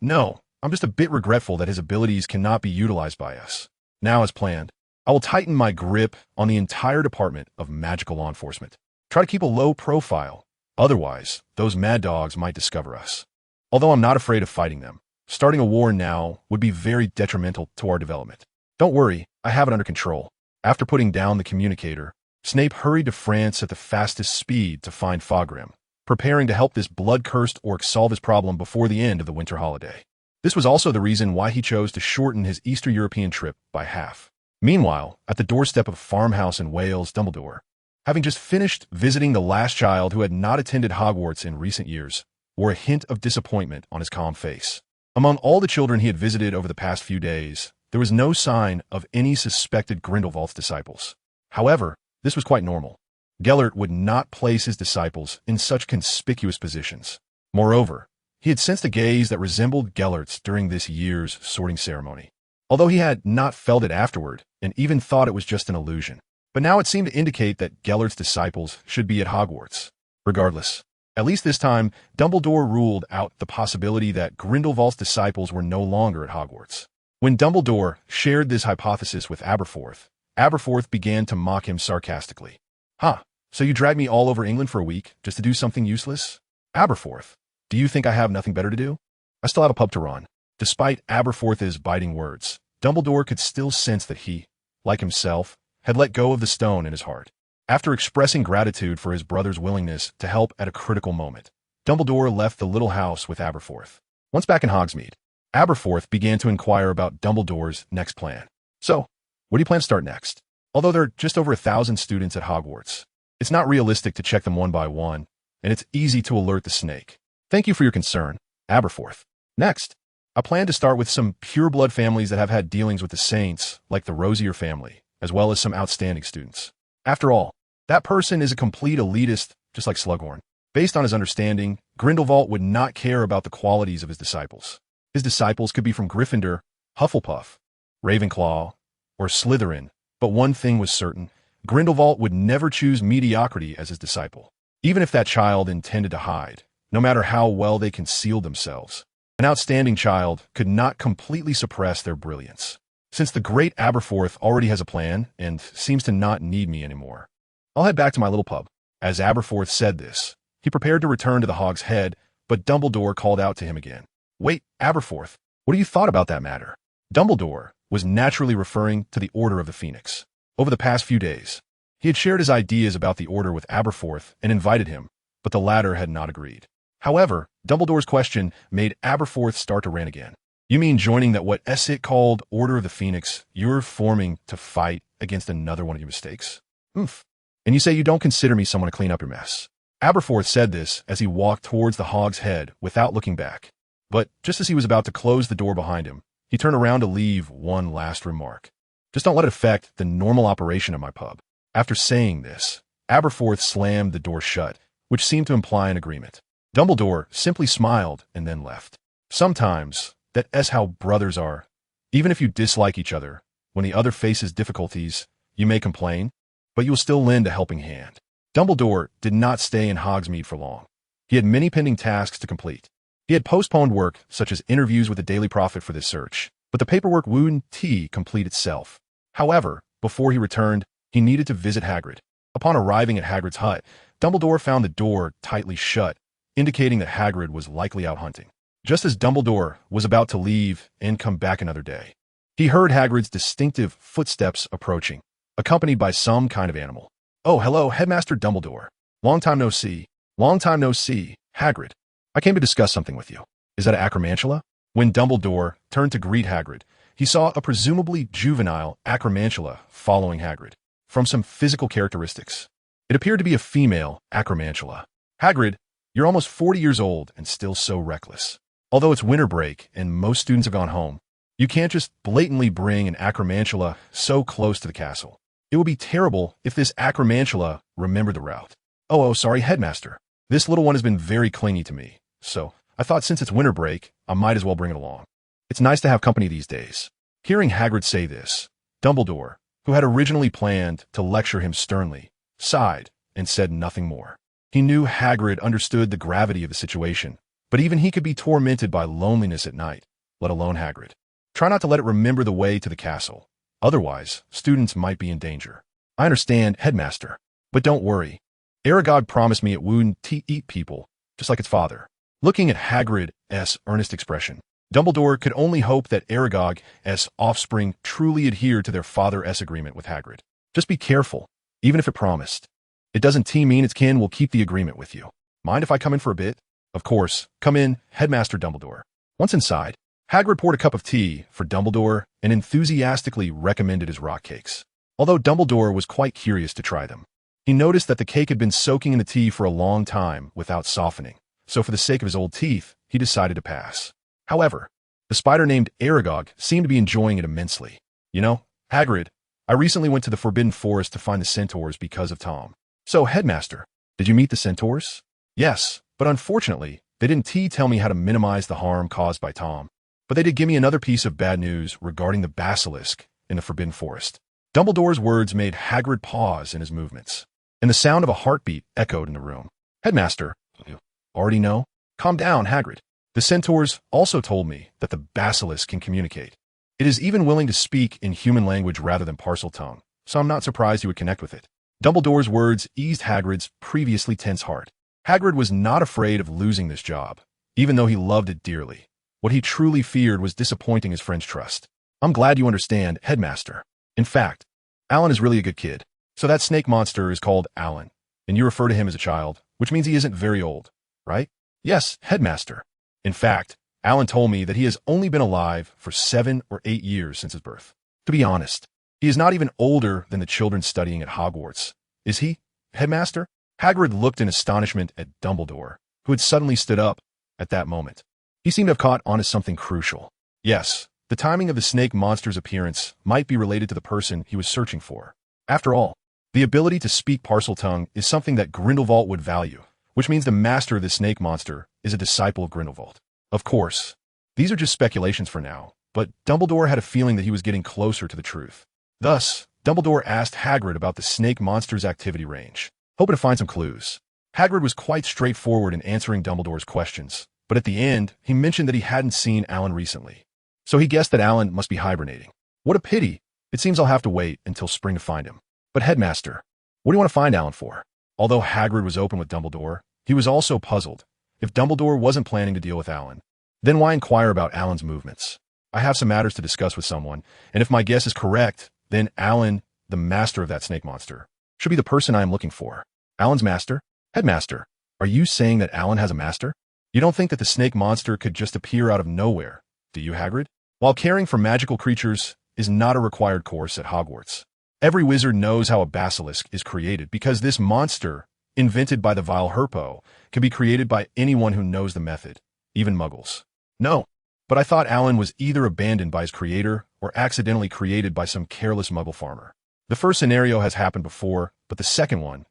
I'm just a bit regretful that his abilities cannot be utilized by us. Now, as planned, I will tighten my grip on the entire department of magical law enforcement. Try to keep a low profile. Otherwise, those mad dogs might discover us. Although I'm not afraid of fighting them, starting a war now would be very detrimental to our development. Don't worry, I have it under control. After putting down the communicator, Snape hurried to France at the fastest speed to find Fogrim, preparing to help this blood-cursed orc solve his problem before the end of the winter holiday. This was also the reason why he chose to shorten his Eastern European trip by half. Meanwhile, at the doorstep of a farmhouse in Wales, Dumbledore, having just finished visiting the last child who had not attended Hogwarts in recent years, wore a hint of disappointment on his calm face. Among all the children he had visited over the past few days, there was no sign of any suspected Grindelwald's disciples. However, this was quite normal. Gellert would not place his disciples in such conspicuous positions. Moreover, he had sensed a gaze that resembled Gellert's during this year's sorting ceremony, although he had not felt it afterward and even thought it was just an illusion. But now it seemed to indicate that Gellert's disciples should be at Hogwarts. Regardless, at least this time, Dumbledore ruled out the possibility that Grindelwald's disciples were no longer at Hogwarts. When Dumbledore shared this hypothesis with Aberforth, Aberforth began to mock him sarcastically. "Huh, so you dragged me all over England for a week just to do something useless? Aberforth, do you think I have nothing better to do? I still have a pub to run." Despite Aberforth's biting words, Dumbledore could still sense that he, like himself, had let go of the stone in his heart. After expressing gratitude for his brother's willingness to help at a critical moment, Dumbledore left the little house with Aberforth. Once back in Hogsmeade, Aberforth began to inquire about Dumbledore's next plan. "So, where do you plan to start next? Although there are just over 1,000 students at Hogwarts, it's not realistic to check them one by one, and it's easy to alert the snake. Thank you for your concern, Aberforth. Next, I plan to start with some pure-blood families that have had dealings with the saints, like the Rosier family, as well as some outstanding students. After all, that person is a complete elitist, just like Slughorn. Based on his understanding, Grindelwald would not care about the qualities of his disciples. His disciples could be from Gryffindor, Hufflepuff, Ravenclaw, or Slytherin, but one thing was certain: Grindelwald would never choose mediocrity as his disciple, even if that child intended to hide, no matter how well they concealed themselves. An outstanding child could not completely suppress their brilliance. Since the great Aberforth already has a plan and seems to not need me anymore, I'll head back to my little pub." As Aberforth said this, he prepared to return to the Hog's Head, but Dumbledore called out to him again. "Wait, Aberforth, what have you thought about that matter?" Dumbledore was naturally referring to the Order of the Phoenix. Over the past few days, he had shared his ideas about the Order with Aberforth and invited him, but the latter had not agreed. However, Dumbledore's question made Aberforth start to rant again. "You mean joining that what it called Order of the Phoenix you're forming to fight against another one of your mistakes? Oomph. And you say you don't consider me someone to clean up your mess." Aberforth said this as he walked towards the Hog's Head without looking back. But just as he was about to close the door behind him, he turned around to leave one last remark. "Just don't let it affect the normal operation of my pub." After saying this, Aberforth slammed the door shut, which seemed to imply an agreement. Dumbledore simply smiled and then left. Sometimes, that's how brothers are. Even if you dislike each other, when the other faces difficulties, you may complain, but you'll still lend a helping hand. Dumbledore did not stay in Hogsmeade for long. He had many pending tasks to complete. He had postponed work, such as interviews with the Daily Prophet for this search, but the paperwork wouldn't complete itself. However, before he returned, he needed to visit Hagrid. Upon arriving at Hagrid's hut, Dumbledore found the door tightly shut, indicating that Hagrid was likely out hunting. Just as Dumbledore was about to leave and come back another day, he heard Hagrid's distinctive footsteps approaching, accompanied by some kind of animal. "Oh, hello, Headmaster Dumbledore. Long time no see. Long time no see, Hagrid. I came to discuss something with you. Is that an acromantula?" When Dumbledore turned to greet Hagrid, he saw a presumably juvenile acromantula following Hagrid. From some physical characteristics, it appeared to be a female acromantula. "Hagrid, you're almost 40 years old and still so reckless. Although it's winter break and most students have gone home, you can't just blatantly bring an acromantula so close to the castle. It would be terrible if this acromantula remembered the route." Oh, sorry, Headmaster. This little one has been very clingy to me, so I thought since it's winter break, I might as well bring it along. It's nice to have company these days." Hearing Hagrid say this, Dumbledore, who had originally planned to lecture him sternly, sighed and said nothing more. He knew Hagrid understood the gravity of the situation, but even he could be tormented by loneliness at night, let alone Hagrid. "Try not to let it remember the way to the castle. Otherwise, students might be in danger." "I understand, Headmaster, but don't worry. Aragog promised me it wouldn't eat people, just like its father." Looking at Hagrid's earnest expression, Dumbledore could only hope that Aragog's offspring truly adhered to their father's agreement with Hagrid. "Just be careful, even if it promised. It doesn't mean its kin will keep the agreement with you. Mind if I come in for a bit?" "Of course, come in, Headmaster Dumbledore." Once inside, Hagrid poured a cup of tea for Dumbledore and enthusiastically recommended his rock cakes. Although Dumbledore was quite curious to try them, he noticed that the cake had been soaking in the tea for a long time without softening, so for the sake of his old teeth, he decided to pass. However, the spider named Aragog seemed to be enjoying it immensely. "You know, Hagrid, I recently went to the Forbidden Forest to find the centaurs because of Tom." "So, Headmaster, did you meet the centaurs?" "Yes, but unfortunately, They didn't tell me how to minimize the harm caused by Tom, but they did give me another piece of bad news regarding the basilisk in the Forbidden Forest. Dumbledore's words made Hagrid pause in his movements, and the sound of a heartbeat echoed in the room. Headmaster, you already know? Calm down, Hagrid. The centaurs also told me that the basilisk can communicate. It is even willing to speak in human language rather than parcel tongue, so I'm not surprised you would connect with it. Dumbledore's words eased Hagrid's previously tense heart. Hagrid was not afraid of losing this job, even though he loved it dearly. What he truly feared was disappointing his friend's trust. I'm glad you understand, Headmaster. In fact, Alan is really a good kid. So that snake monster is called Alan, and you refer to him as a child, which means he isn't very old, right? Yes, Headmaster. In fact, Alan told me that he has only been alive for 7 or 8 years since his birth. To be honest, he is not even older than the children studying at Hogwarts. Is he, Headmaster? Hagrid looked in astonishment at Dumbledore, who had suddenly stood up at that moment. He seemed to have caught on to something crucial. Yes, the timing of the snake monster's appearance might be related to the person he was searching for. After all, the ability to speak parcel tongue is something that Grindelwald would value, which means the master of the snake monster is a disciple of Grindelwald. Of course, these are just speculations for now, but Dumbledore had a feeling that he was getting closer to the truth. Thus, Dumbledore asked Hagrid about the snake monster's activity range, hoping to find some clues. Hagrid was quite straightforward in answering Dumbledore's questions, but at the end, he mentioned that he hadn't seen Alan recently. So he guessed that Alan must be hibernating. What a pity. It seems I'll have to wait until spring to find him. But Headmaster, what do you want to find Alan for? Although Hagrid was open with Dumbledore, he was also puzzled. If Dumbledore wasn't planning to deal with Alan, then why inquire about Alan's movements? I have some matters to discuss with someone, and if my guess is correct, then Alan, the master of that snake monster, should be the person I am looking for. Alan's master? Headmaster, are you saying that Alan has a master? You don't think that the snake monster could just appear out of nowhere, do you, Hagrid? While caring for magical creatures is not a required course at Hogwarts, every wizard knows how a basilisk is created because this monster, invented by the vile Herpo, can be created by anyone who knows the method, even muggles. No, but I thought Alan was either abandoned by his creator or accidentally created by some careless muggle farmer. The first scenario has happened before, but the second one,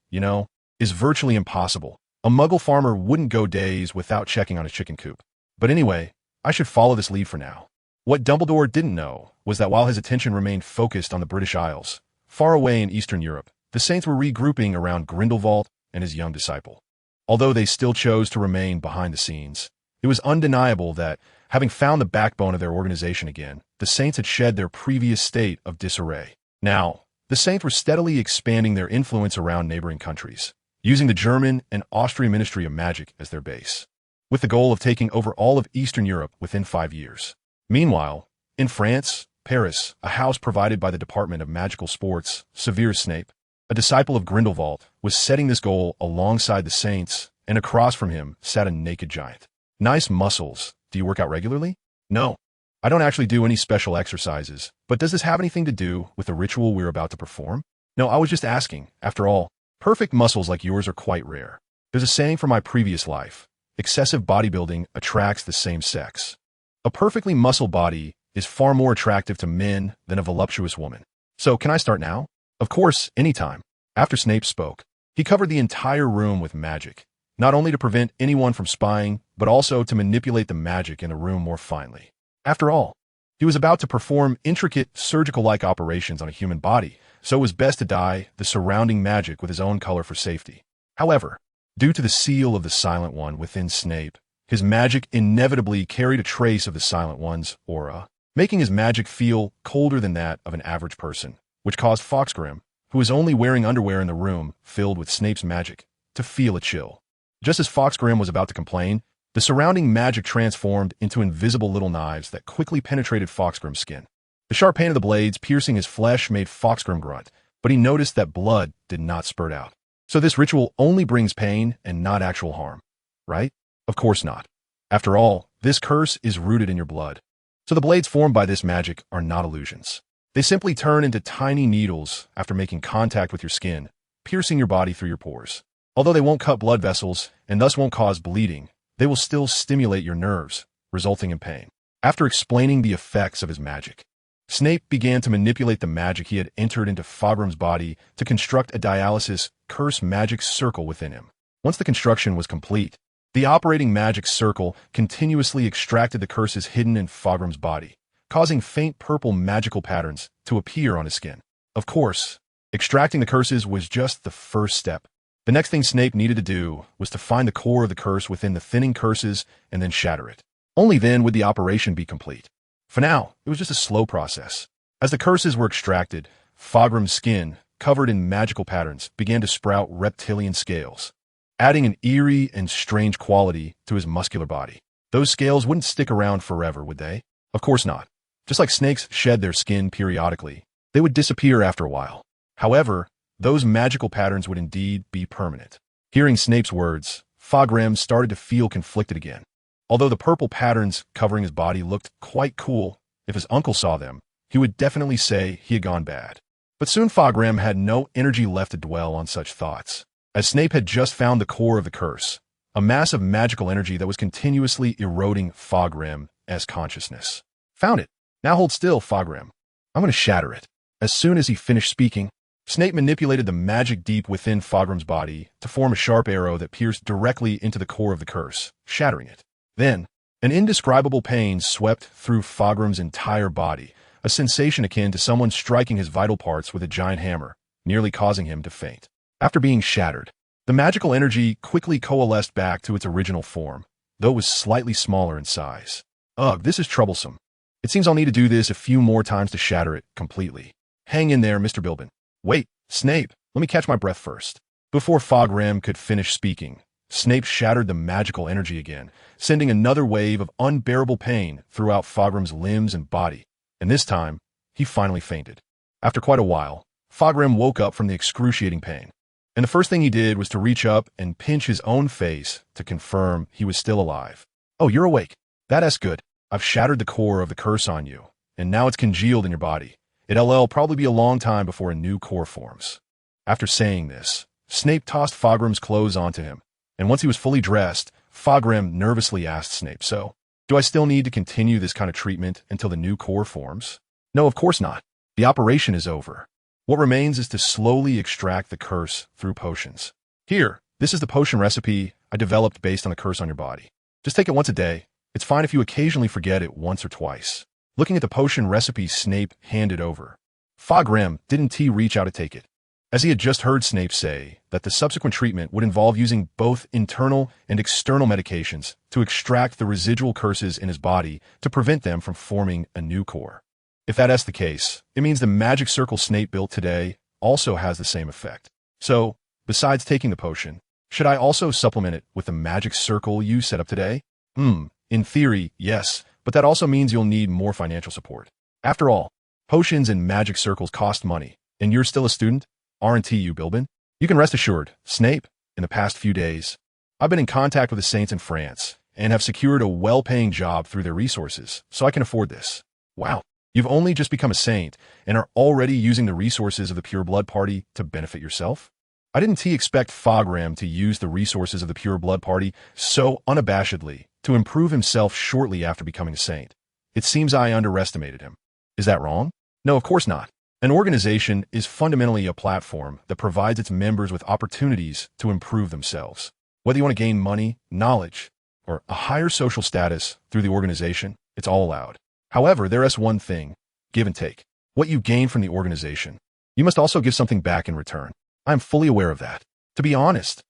is virtually impossible. A muggle farmer wouldn't go days without checking on his chicken coop. But anyway, I should follow this lead for now. What Dumbledore didn't know was that while his attention remained focused on the British Isles, far away in Eastern Europe, the Saints were regrouping around Grindelwald and his young disciple. Although they still chose to remain behind the scenes, it was undeniable that, having found the backbone of their organization again, the Saints had shed their previous state of disarray. Now, the Saints were steadily expanding their influence around neighboring countries, using the German and Austrian Ministry of Magic as their base, with the goal of taking over all of Eastern Europe within 5 years. Meanwhile, in France, Paris, a house provided by the Department of Magical Sports, Severus Snape, a disciple of Grindelwald, was setting this goal alongside the Saints, and across from him sat a naked giant. Nice muscles. Do you work out regularly? No, I don't actually do any special exercises, but does this have anything to do with the ritual we're about to perform? No, I was just asking. After all, perfect muscles like yours are quite rare. There's a saying from my previous life: excessive bodybuilding attracts the same sex. A perfectly muscled body is far more attractive to men than a voluptuous woman. So, can I start now? Of course, anytime. After Snape spoke, he covered the entire room with magic, not only to prevent anyone from spying, but also to manipulate the magic in the room more finely. After all, he was about to perform intricate surgical-like operations on a human body, so it was best to dye the surrounding magic with his own color for safety. However, due to the seal of the Silent One within Snape, his magic inevitably carried a trace of the Silent One's aura, making his magic feel colder than that of an average person, which caused Foxgrim, who was only wearing underwear in the room filled with Snape's magic, to feel a chill. Just as Foxgrim was about to complain, the surrounding magic transformed into invisible little knives that quickly penetrated Foxgrim's skin. The sharp pain of the blades piercing his flesh made Foxgrim grunt, but he noticed that blood did not spurt out. So this ritual only brings pain and not actual harm, right? Of course not. After all, this curse is rooted in your blood. So the blades formed by this magic are not illusions. They simply turn into tiny needles after making contact with your skin, piercing your body through your pores. Although they won't cut blood vessels and thus won't cause bleeding, they will still stimulate your nerves, resulting in pain. After explaining the effects of his magic, Snape began to manipulate the magic he had entered into Foxgrim's body to construct a dialysis curse magic circle within him. Once the construction was complete, The operating magic circle continuously extracted the curses hidden in Fogram's body, causing faint purple magical patterns to appear on his skin. Of course, extracting the curses was just the first step. The next thing Snape needed to do was to find the core of the curse within the thinning curses and then shatter it. Only then would the operation be complete. For now, it was just a slow process. As the curses were extracted, Fogram's skin, covered in magical patterns, began to sprout reptilian scales, adding an eerie and strange quality to his muscular body. Those scales wouldn't stick around forever, would they? Of course not. Just like snakes shed their skin periodically, they would disappear after a while. However, those magical patterns would indeed be permanent. Hearing Snape's words, Fogram started to feel conflicted again. Although the purple patterns covering his body looked quite cool, if his uncle saw them, he would definitely say he had gone bad. But soon Fogram had no energy left to dwell on such thoughts, as Snape had just found the core of the curse, a mass of magical energy that was continuously eroding Fogram's consciousness. Found it. Now hold still, Fogram. I'm going to shatter it. As soon as he finished speaking, Snape manipulated the magic deep within Fogram's body to form a sharp arrow that pierced directly into the core of the curse, shattering it. Then, an indescribable pain swept through Fogram's entire body, a sensation akin to someone striking his vital parts with a giant hammer, nearly causing him to faint. After being shattered, the magical energy quickly coalesced back to its original form, though it was slightly smaller in size. Ugh, this is troublesome. It seems I'll need to do this a few more times to shatter it completely. Hang in there, Mr. Bilbin. Wait, Snape, let me catch my breath first. Before Fogram could finish speaking, Snape shattered the magical energy again, sending another wave of unbearable pain throughout Fogram's limbs and body, and this time, he finally fainted. After quite a while, Fogram woke up from the excruciating pain, and the first thing he did was to reach up and pinch his own face to confirm he was still alive. Oh, you're awake. That's good. I've shattered the core of the curse on you, and now it's congealed in your body. It'll probably be a long time before a new core forms. After saying this, Snape tossed Fogram's clothes onto him, and once he was fully dressed, Fogram nervously asked Snape, "So, do I still need to continue this kind of treatment until the new core forms?" "No, of course not. The operation is over. What remains is to slowly extract the curse through potions. Here, this is the potion recipe I developed based on the curse on your body. Just take it once a day. It's fine if you occasionally forget it once or twice." Looking at the potion recipe Snape handed over, Fogram didn't reach out to take it, as he had just heard Snape say that the subsequent treatment would involve using both internal and external medications to extract the residual curses in his body to prevent them from forming a new core. If that's the case, it means the magic circle Snape built today also has the same effect. So, besides taking the potion, should I also supplement it with the magic circle you set up today? In theory, yes, but that also means you'll need more financial support. After all, potions and magic circles cost money, and you're still a student, aren't you, Bilbin? You can rest assured, Snape, in the past few days, I've been in contact with the saints in France and have secured a well-paying job through their resources, so I can afford this. Wow, you've only just become a saint and are already using the resources of the Pure Blood Party to benefit yourself? I didn't expect Fogram to use the resources of the Pure Blood Party so unabashedly to improve himself shortly after becoming a saint. It seems I underestimated him. Is that wrong? No, of course not. An organization is fundamentally a platform that provides its members with opportunities to improve themselves. Whether you want to gain money, knowledge, or a higher social status through the organization, it's all allowed. However, there is one thing, give and take. What you gain from the organization, you must also give something back in return. I am fully aware of that. To be honest,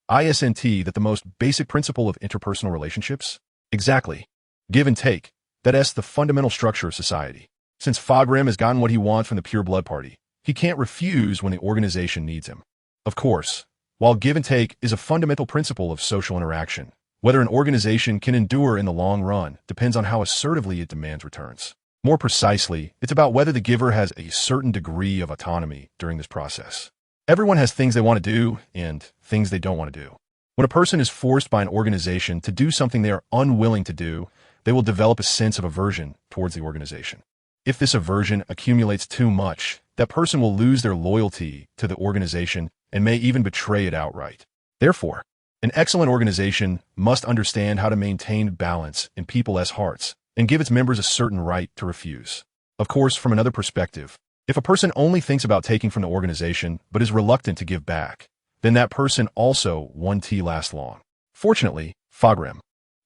I assent that the most basic principle of interpersonal relationships? Exactly. Give and take. That is the fundamental structure of society. Since Fogram has gotten what he wants from the Pure Blood Party, he can't refuse when the organization needs him. Of course, while give and take is a fundamental principle of social interaction, whether an organization can endure in the long run depends on how assertively it demands returns. More precisely, it's about whether the giver has a certain degree of autonomy during this process. Everyone has things they want to do and things they don't want to do. When a person is forced by an organization to do something they are unwilling to do, they will develop a sense of aversion towards the organization. If this aversion accumulates too much, that person will lose their loyalty to the organization and may even betray it outright. Therefore, an excellent organization must understand how to maintain balance in people's hearts and give its members a certain right to refuse. Of course, from another perspective, if a person only thinks about taking from the organization but is reluctant to give back, then that person also won't last long. Fortunately, Fogram,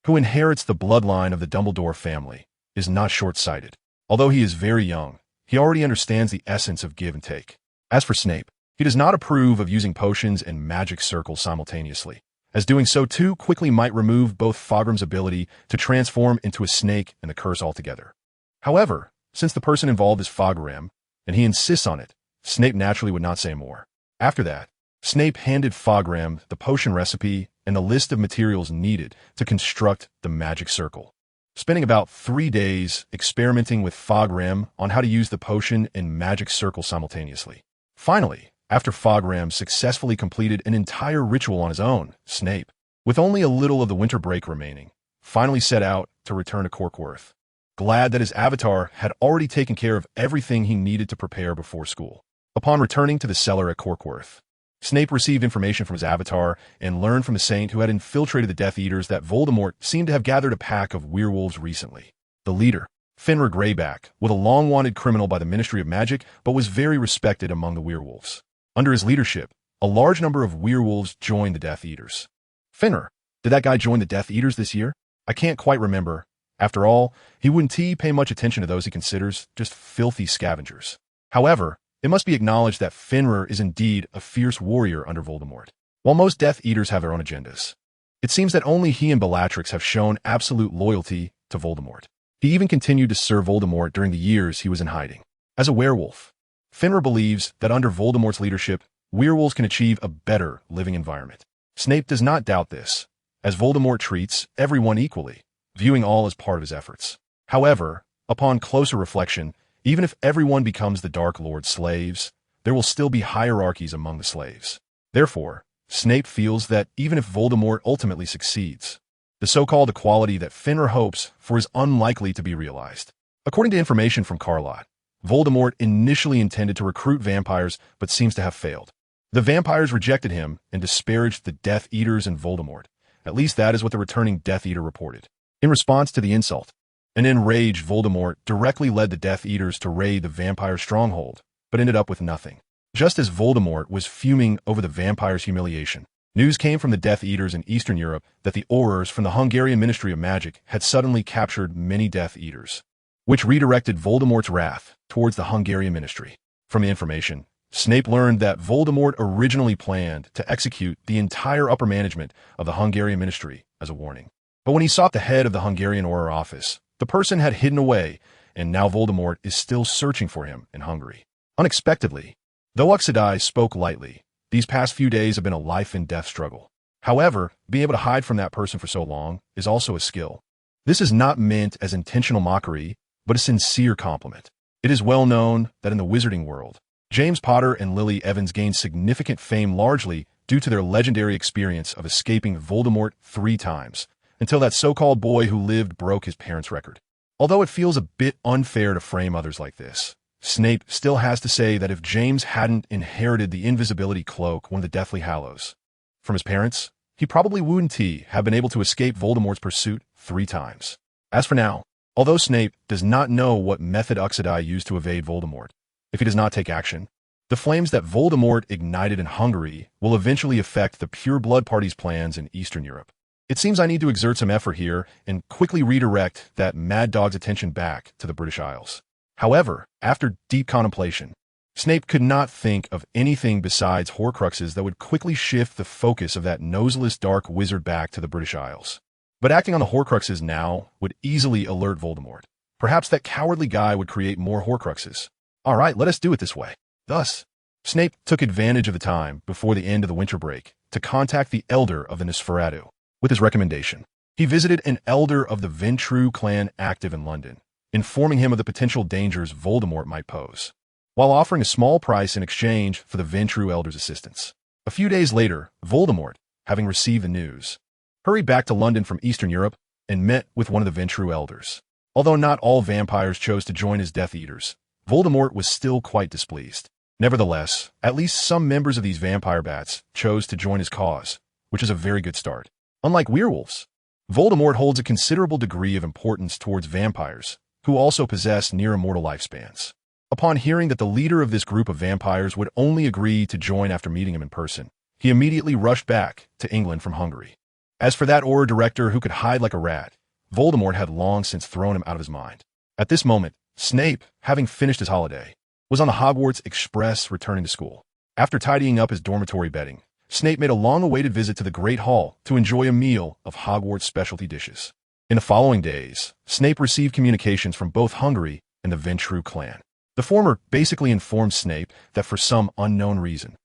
who inherits the bloodline of the Dumbledore family, is not short-sighted. Although he is very young, he already understands the essence of give and take. As for Snape, he does not approve of using potions and magic circles simultaneously, as doing so too quickly might remove both Fogram's ability to transform into a snake and the curse altogether. However, since the person involved is Fogram, and he insists on it, Snape naturally would not say more. After that, Snape handed Fogram the potion recipe and the list of materials needed to construct the magic circle, spending about 3 days experimenting with Fogram on how to use the potion and magic circle simultaneously. Finally, after Fogram successfully completed an entire ritual on his own, Snape, with only a little of the winter break remaining, finally set out to return to Corkworth, glad that his avatar had already taken care of everything he needed to prepare before school. Upon returning to the cellar at Corkworth, Snape received information from his avatar and learned from the saint who had infiltrated the Death Eaters that Voldemort seemed to have gathered a pack of werewolves recently. The leader, Fenrir Greyback, was a long-wanted criminal by the Ministry of Magic, but was very respected among the werewolves. Under his leadership, a large number of werewolves joined the Death Eaters. Fenrir, did that guy join the Death Eaters this year? I can't quite remember. After all, he wouldn't pay much attention to those he considers just filthy scavengers. However, it must be acknowledged that Fenrir is indeed a fierce warrior under Voldemort. While most Death Eaters have their own agendas, it seems that only he and Bellatrix have shown absolute loyalty to Voldemort. He even continued to serve Voldemort during the years he was in hiding. As a werewolf, Fenrir believes that under Voldemort's leadership, werewolves can achieve a better living environment. Snape does not doubt this, as Voldemort treats everyone equally, viewing all as part of his efforts. However, upon closer reflection, even if everyone becomes the Dark Lord's slaves, there will still be hierarchies among the slaves. Therefore, Snape feels that even if Voldemort ultimately succeeds, the so-called equality that Fenrir hopes for is unlikely to be realized. According to information from Carlotte, Voldemort initially intended to recruit vampires but seems to have failed. The vampires rejected him and disparaged the Death Eaters and Voldemort. At least that is what the returning Death Eater reported. In response to the insult, an enraged Voldemort directly led the Death Eaters to raid the vampire stronghold, but ended up with nothing. Just as Voldemort was fuming over the vampire's humiliation, news came from the Death Eaters in Eastern Europe that the Aurors from the Hungarian Ministry of Magic had suddenly captured many Death Eaters, which redirected Voldemort's wrath towards the Hungarian Ministry. From the information, Snape learned that Voldemort originally planned to execute the entire upper management of the Hungarian Ministry as a warning. But when he sought the head of the Hungarian Auror office, the person had hidden away, and now Voldemort is still searching for him in Hungary. Unexpectedly, though Uxedai spoke lightly, these past few days have been a life-and-death struggle. However, being able to hide from that person for so long is also a skill. This is not meant as intentional mockery, but a sincere compliment. It is well known that in the wizarding world, James Potter and Lily Evans gained significant fame largely due to their legendary experience of escaping Voldemort 3 times, until that so-called boy who lived broke his parents' record. Although it feels a bit unfair to frame others like this, Snape still has to say that if James hadn't inherited the invisibility cloak, one of the Deathly Hallows, from his parents, he probably wouldn't have been able to escape Voldemort's pursuit 3 times. As for now, although Snape does not know what method Uxedai used to evade Voldemort, if he does not take action, the flames that Voldemort ignited in Hungary will eventually affect the Pure Blood Party's plans in Eastern Europe. It seems I need to exert some effort here and quickly redirect that Mad Dog's attention back to the British Isles. However, after deep contemplation, Snape could not think of anything besides Horcruxes that would quickly shift the focus of that noseless dark wizard back to the British Isles. But acting on the Horcruxes now would easily alert Voldemort. Perhaps that cowardly guy would create more Horcruxes. All right, let us do it this way. Thus, Snape took advantage of the time before the end of the winter break to contact the Elder of the Nosferatu with his recommendation. He visited an Elder of the Ventrue clan active in London, informing him of the potential dangers Voldemort might pose, while offering a small price in exchange for the Ventrue Elder's assistance. A few days later, Voldemort, having received the news, hurried back to London from Eastern Europe and met with one of the Ventrue Elders. Although not all vampires chose to join as Death Eaters, Voldemort was still quite displeased. Nevertheless, at least some members of these vampire bats chose to join his cause, which is a very good start. Unlike werewolves, Voldemort holds a considerable degree of importance towards vampires, who also possess near-immortal lifespans. Upon hearing that the leader of this group of vampires would only agree to join after meeting him in person, he immediately rushed back to England from Hungary. As for that Auror director who could hide like a rat, Voldemort had long since thrown him out of his mind. At this moment, Snape, having finished his holiday, was on the Hogwarts Express returning to school. After tidying up his dormitory bedding, Snape made a long-awaited visit to the Great Hall to enjoy a meal of Hogwarts specialty dishes. In the following days, Snape received communications from both Hungary and the Ventrue clan. The former basically informed Snape that for some unknown reason,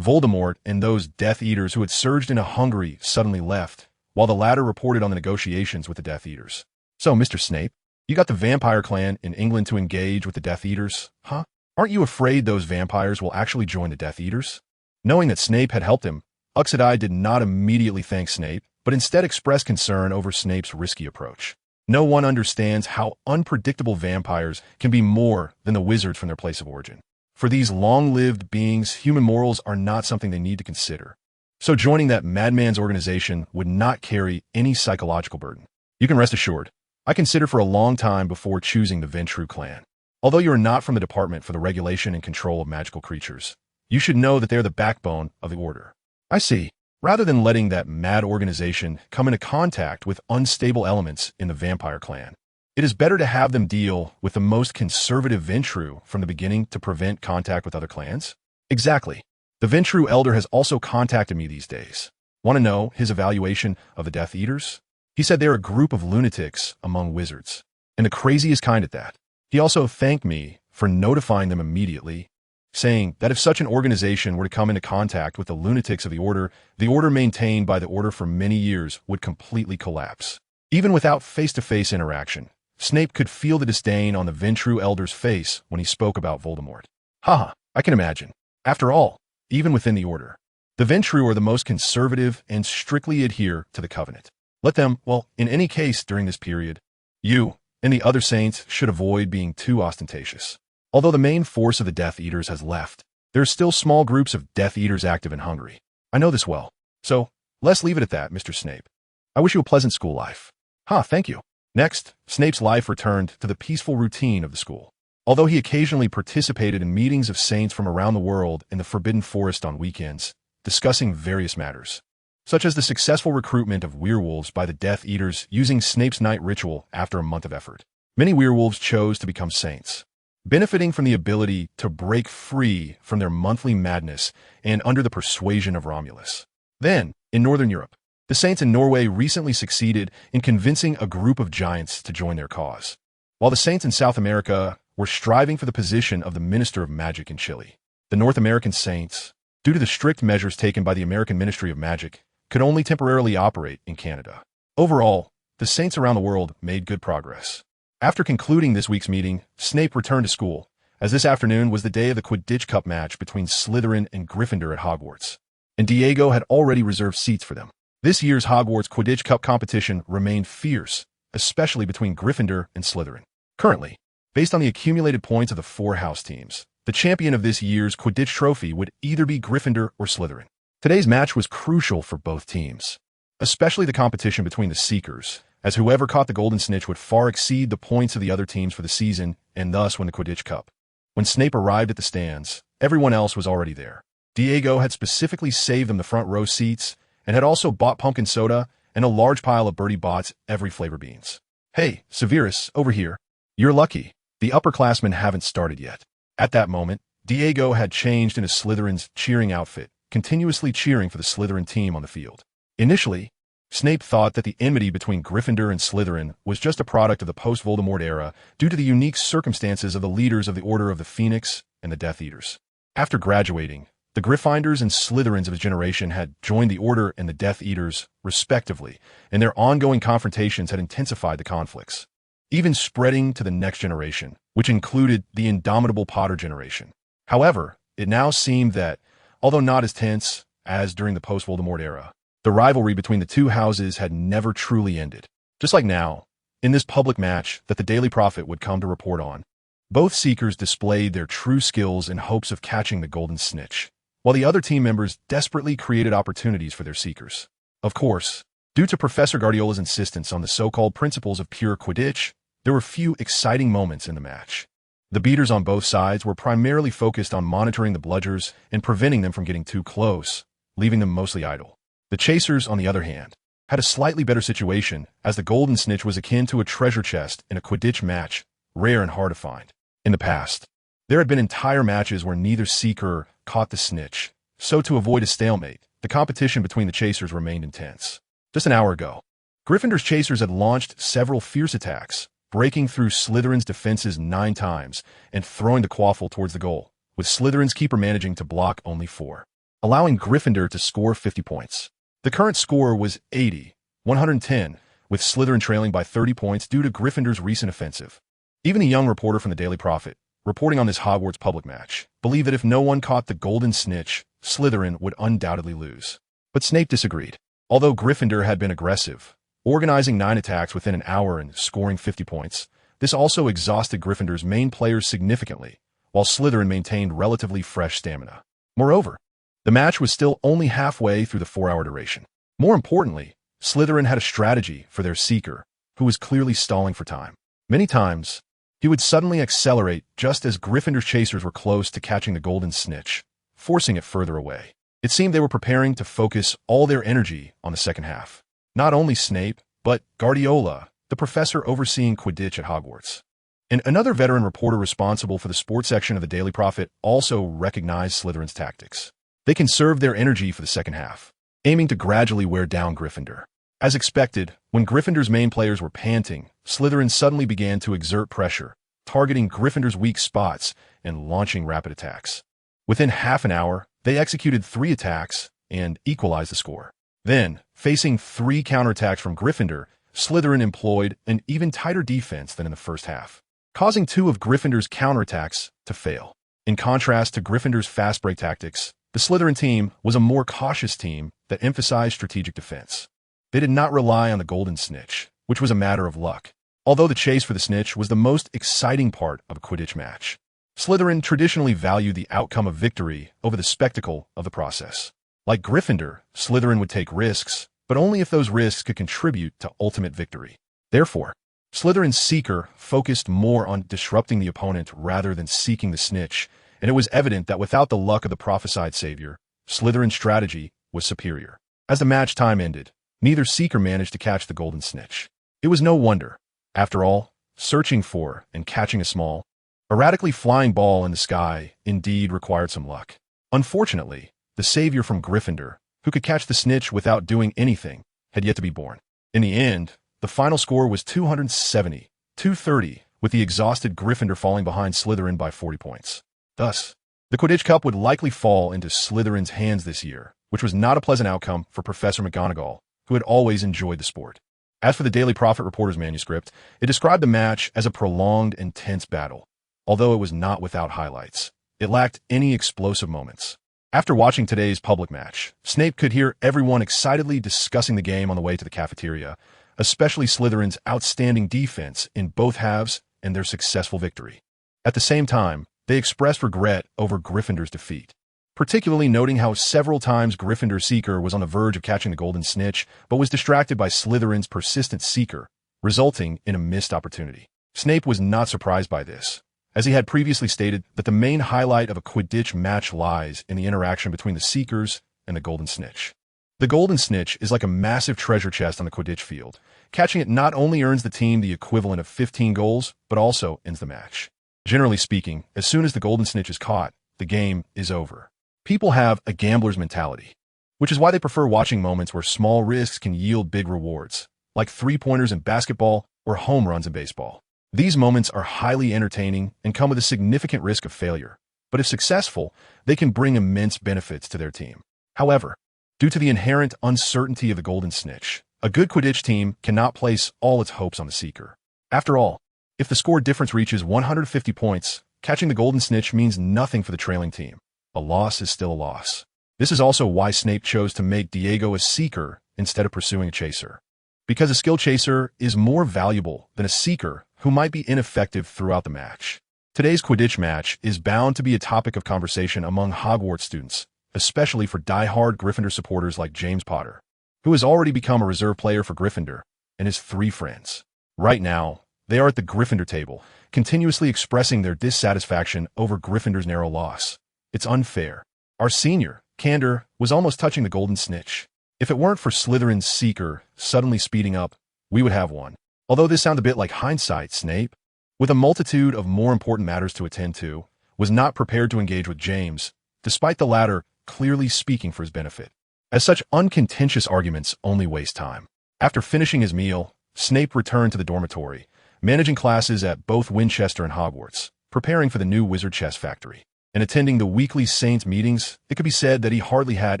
Voldemort and those Death Eaters who had surged into Hungary suddenly left, while the latter reported on the negotiations with the Death Eaters. So, Mr. Snape, you got the vampire clan in England to engage with the Death Eaters, huh? Aren't you afraid those vampires will actually join the Death Eaters? Knowing that Snape had helped him, Uxodai did not immediately thank Snape, but instead expressed concern over Snape's risky approach. No one understands how unpredictable vampires can be more than the wizards from their place of origin. For these long-lived beings, human morals are not something they need to consider. So joining that madman's organization would not carry any psychological burden. You can rest assured, I considered for a long time before choosing the Ventrue clan. Although you are not from the Department for the Regulation and Control of Magical Creatures, you should know that they are the backbone of the Order. I see. Rather than letting that mad organization come into contact with unstable elements in the vampire clan, it is better to have them deal with the most conservative Ventrue from the beginning to prevent contact with other clans? Exactly. The Ventrue Elder has also contacted me these days. Want to know his evaluation of the Death Eaters? He said they're a group of lunatics among wizards, and the craziest kind at that. He also thanked me for notifying them immediately, saying that if such an organization were to come into contact with the lunatics of the Order maintained by the Order for many years would completely collapse. Even without face-to-face interaction, Snape could feel the disdain on the Ventrue Elder's face when he spoke about Voldemort. Haha, I can imagine. After all, even within the Order, the Ventrue are the most conservative and strictly adhere to the Covenant. Let them, well, in any case during this period, you and the other saints should avoid being too ostentatious. Although the main force of the Death Eaters has left, there are still small groups of Death Eaters active in Hungary. I know this well. So, let's leave it at that, Mr. Snape. I wish you a pleasant school life. Thank you. Next, Snape's life returned to the peaceful routine of the school. Although he occasionally participated in meetings of saints from around the world in the Forbidden Forest on weekends, discussing various matters, such as the successful recruitment of werewolves by the Death Eaters using Snape's night ritual after a month of effort. Many werewolves chose to become saints, benefiting from the ability to break free from their monthly madness and under the persuasion of Romulus. Then, in Northern Europe, the saints in Norway recently succeeded in convincing a group of giants to join their cause, while the saints in South America were striving for the position of the Minister of Magic in Chile. The North American saints, due to the strict measures taken by the American Ministry of Magic, could only temporarily operate in Canada. Overall, the saints around the world made good progress. After concluding this week's meeting, Snape returned to school, as this afternoon was the day of the Quidditch Cup match between Slytherin and Gryffindor at Hogwarts, and Diego had already reserved seats for them. This year's Hogwarts Quidditch Cup competition remained fierce, especially between Gryffindor and Slytherin. Currently, based on the accumulated points of the four house teams, the champion of this year's Quidditch trophy would either be Gryffindor or Slytherin. Today's match was crucial for both teams, especially the competition between the Seekers, as whoever caught the Golden Snitch would far exceed the points of the other teams for the season and thus win the Quidditch Cup. When Snape arrived at the stands, everyone else was already there. Diego had specifically saved them the front row seats and had also bought pumpkin soda and a large pile of Bertie Bott's every flavor beans. Hey, Severus, over here. You're lucky. The upperclassmen haven't started yet. At that moment, Diego had changed into Slytherin's cheering outfit, continuously cheering for the Slytherin team on the field. Initially, Snape thought that the enmity between Gryffindor and Slytherin was just a product of the post-Voldemort era due to the unique circumstances of the leaders of the Order of the Phoenix and the Death Eaters. After graduating, the Gryffindors and Slytherins of his generation had joined the Order and the Death Eaters, respectively, and their ongoing confrontations had intensified the conflicts, even spreading to the next generation, which included the indomitable Potter generation. However, it now seemed that, although not as tense as during the post-Voldemort era, the rivalry between the two houses had never truly ended. Just like now, in this public match that the Daily Prophet would come to report on, both Seekers displayed their true skills in hopes of catching the Golden Snitch, while the other team members desperately created opportunities for their Seekers. Of course, due to Professor Guardiola's insistence on the so-called principles of pure Quidditch, there were few exciting moments in the match. The beaters on both sides were primarily focused on monitoring the bludgers and preventing them from getting too close, leaving them mostly idle. The chasers, on the other hand, had a slightly better situation, as the golden snitch was akin to a treasure chest in a Quidditch match, rare and hard to find. In the past, there had been entire matches where neither seeker caught the snitch, so to avoid a stalemate, the competition between the chasers remained intense. Just an hour ago, Gryffindor's chasers had launched several fierce attacks, breaking through Slytherin's defenses 9 times and throwing the quaffle towards the goal, with Slytherin's keeper managing to block only 4, allowing Gryffindor to score 50 points. The current score was 110, with Slytherin trailing by 30 points due to Gryffindor's recent offensive. Even a young reporter from the Daily Prophet, reporting on this Hogwarts public match, believed that if no one caught the golden snitch, Slytherin would undoubtedly lose. But Snape disagreed. Although Gryffindor had been aggressive, organizing 9 attacks within an hour and scoring 50 points, this also exhausted Gryffindor's main players significantly, while Slytherin maintained relatively fresh stamina. Moreover, the match was still only halfway through the 4-hour duration. More importantly, Slytherin had a strategy for their seeker, who was clearly stalling for time. Many times, he would suddenly accelerate just as Gryffindor's chasers were close to catching the golden snitch, forcing it further away. It seemed they were preparing to focus all their energy on the second half. Not only Snape, but Guardiola, the professor overseeing Quidditch at Hogwarts, and another veteran reporter responsible for the sports section of the Daily Prophet also recognized Slytherin's tactics. They conserved their energy for the second half, aiming to gradually wear down Gryffindor. As expected, when Gryffindor's main players were panting, Slytherin suddenly began to exert pressure, targeting Gryffindor's weak spots and launching rapid attacks. Within half an hour, they executed 3 attacks and equalized the score. Then, facing 3 counterattacks from Gryffindor, Slytherin employed an even tighter defense than in the first half, causing 2 of Gryffindor's counterattacks to fail. In contrast to Gryffindor's fast break tactics, the Slytherin team was a more cautious team that emphasized strategic defense. They did not rely on the golden snitch, which was a matter of luck, although the chase for the snitch was the most exciting part of a Quidditch match. Slytherin traditionally valued the outcome of victory over the spectacle of the process. Like Gryffindor, Slytherin would take risks, but only if those risks could contribute to ultimate victory. Therefore, Slytherin's seeker focused more on disrupting the opponent rather than seeking the snitch, and it was evident that without the luck of the prophesied savior, Slytherin's strategy was superior. As the match time ended, neither seeker managed to catch the golden snitch. It was no wonder. After all, searching for and catching a small, erratically flying ball in the sky indeed required some luck. Unfortunately, the savior from Gryffindor, who could catch the snitch without doing anything, had yet to be born. In the end, the final score was 270-230, with the exhausted Gryffindor falling behind Slytherin by 40 points. Thus, the Quidditch Cup would likely fall into Slytherin's hands this year, which was not a pleasant outcome for Professor McGonagall, who had always enjoyed the sport. As for the Daily Prophet reporter's manuscript, it described the match as a prolonged, intense battle. Although it was not without highlights, it lacked any explosive moments. After watching today's public match, Snape could hear everyone excitedly discussing the game on the way to the cafeteria, especially Slytherin's outstanding defense in both halves and their successful victory. At the same time, they expressed regret over Gryffindor's defeat, particularly noting how several times Gryffindor's seeker was on the verge of catching the golden snitch, but was distracted by Slytherin's persistent seeker, resulting in a missed opportunity. Snape was not surprised by this, as he had previously stated that the main highlight of a Quidditch match lies in the interaction between the seekers and the golden snitch. The golden snitch is like a massive treasure chest on the Quidditch field. Catching it not only earns the team the equivalent of 15 goals, but also ends the match. Generally speaking, as soon as the golden snitch is caught, the game is over. People have a gambler's mentality, which is why they prefer watching moments where small risks can yield big rewards, like 3-pointers in basketball or home runs in baseball. These moments are highly entertaining and come with a significant risk of failure, but if successful, they can bring immense benefits to their team. However, due to the inherent uncertainty of the golden snitch, a good Quidditch team cannot place all its hopes on the seeker. After all, if the score difference reaches 150 points, catching the golden snitch means nothing for the trailing team. A loss is still a loss. This is also why Snape chose to make Diego a seeker instead of pursuing a chaser, because a skilled chaser is more valuable than a seeker who might be ineffective throughout the match. Today's Quidditch match is bound to be a topic of conversation among Hogwarts students, especially for die-hard Gryffindor supporters like James Potter, who has already become a reserve player for Gryffindor and his 3 friends. Right now, they are at the Gryffindor table, continuously expressing their dissatisfaction over Gryffindor's narrow loss. It's unfair. Our senior, Candor, was almost touching the golden snitch. If it weren't for Slytherin's seeker suddenly speeding up, we would have one. Although this sounds a bit like hindsight, Snape, with a multitude of more important matters to attend to, was not prepared to engage with James, despite the latter clearly speaking for his benefit. As such uncontentious arguments only waste time. After finishing his meal, Snape returned to the dormitory, managing classes at both Winchester and Hogwarts, preparing for the new wizard chess factory. And attending the weekly Saints meetings, it could be said that he hardly had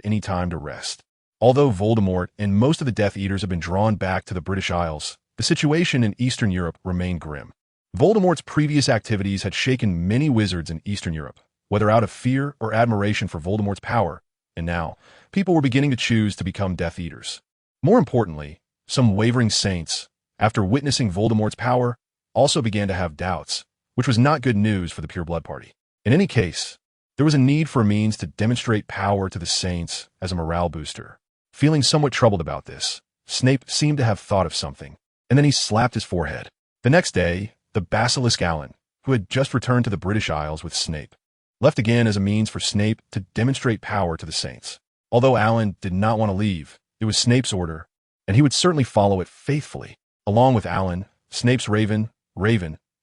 any time to rest. Although Voldemort and most of the Death Eaters have been drawn back to the British Isles, the situation in Eastern Europe remained grim. Voldemort's previous activities had shaken many wizards in Eastern Europe, whether out of fear or admiration for Voldemort's power, and now, people were beginning to choose to become Death Eaters. More importantly, some wavering saints, after witnessing Voldemort's power, also began to have doubts, which was not good news for the Pure Blood Party. In any case, there was a need for a means to demonstrate power to the saints as a morale booster. Feeling somewhat troubled about this, Snape seemed to have thought of something, and then he slapped his forehead. The next day, the basilisk Alan, who had just returned to the British Isles with Snape, left again as a means for Snape to demonstrate power to the saints. Although Alan did not want to leave, it was Snape's order, and he would certainly follow it faithfully. Along with Alan, Snape's Raven,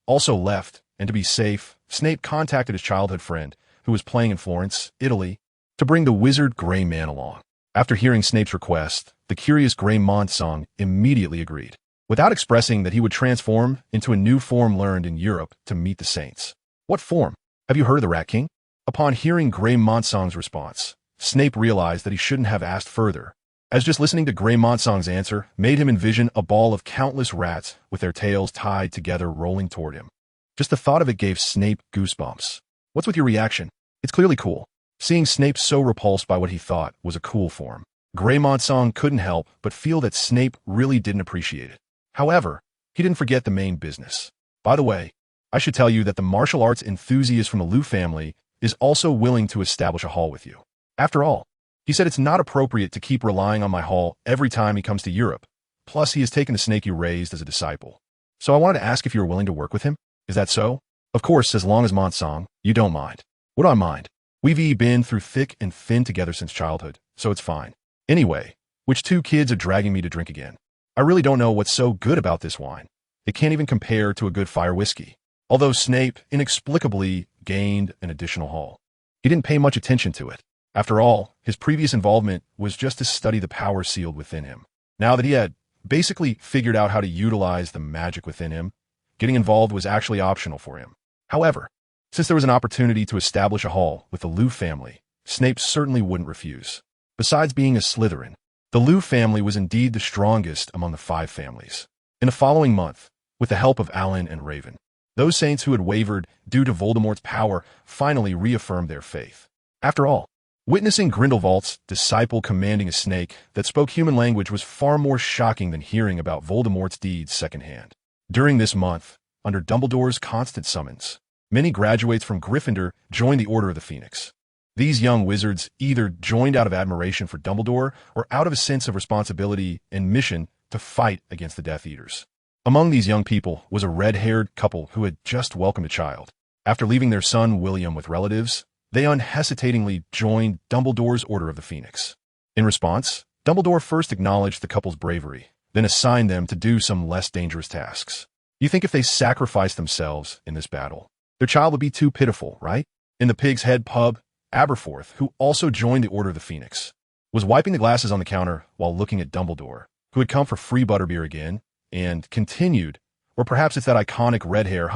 also left, and to be safe, Snape contacted his childhood friend, who was playing in Florence, Italy, to bring the wizard Grey Man along. After hearing Snape's request, the curious Grey Monsong immediately agreed, without expressing that he would transform into a new form learned in Europe to meet the saints. What form? Have you heard of the Rat King? Upon hearing Grey Monsong's response, Snape realized that he shouldn't have asked further, as just listening to Grey Monsong's answer made him envision a ball of countless rats with their tails tied together rolling toward him. Just the thought of it gave Snape goosebumps. What's with your reaction? It's clearly cool. Seeing Snape so repulsed by what he thought was a cool form, Grey Monsong couldn't help but feel that Snape really didn't appreciate it. However, he didn't forget the main business. By the way, I should tell you that the martial arts enthusiast from the Lou family is also willing to establish a hall with you. After all, he said it's not appropriate to keep relying on my hall every time he comes to Europe. Plus, he has taken the snake you raised as a disciple. So I wanted to ask if you were willing to work with him. Is that so? Of course, as long as Monsong, you don't mind. What do I mind? We've been through thick and thin together since childhood, so it's fine. Anyway, which two kids are dragging me to drink again? I really don't know what's so good about this wine. It can't even compare to a good fire whiskey. Although Snape inexplicably gained an additional haul, he didn't pay much attention to it. After all, his previous involvement was just to study the power sealed within him. Now that he had basically figured out how to utilize the magic within him, getting involved was actually optional for him. However, since there was an opportunity to establish a hall with the Lou family, Snape certainly wouldn't refuse. Besides being a Slytherin, the Lou family was indeed the strongest among the 5 families. In the following month, with the help of Alan and Raven, those saints who had wavered due to Voldemort's power finally reaffirmed their faith. After all, witnessing Grindelwald's disciple commanding a snake that spoke human language was far more shocking than hearing about Voldemort's deeds secondhand. During this month, under Dumbledore's constant summons, many graduates from Gryffindor joined the Order of the Phoenix. These young wizards either joined out of admiration for Dumbledore or out of a sense of responsibility and mission to fight against the Death Eaters. Among these young people was a red-haired couple who had just welcomed a child. After leaving their son William with relatives, they unhesitatingly joined Dumbledore's Order of the Phoenix. In response, Dumbledore first acknowledged the couple's bravery, then assigned them to do some less dangerous tasks. You think if they sacrificed themselves in this battle, their child would be too pitiful, right? In the Pig's Head pub, Aberforth, who also joined the Order of the Phoenix, was wiping the glasses on the counter while looking at Dumbledore, who had come for free butterbeer again, and continued, or perhaps it's that iconic red hair,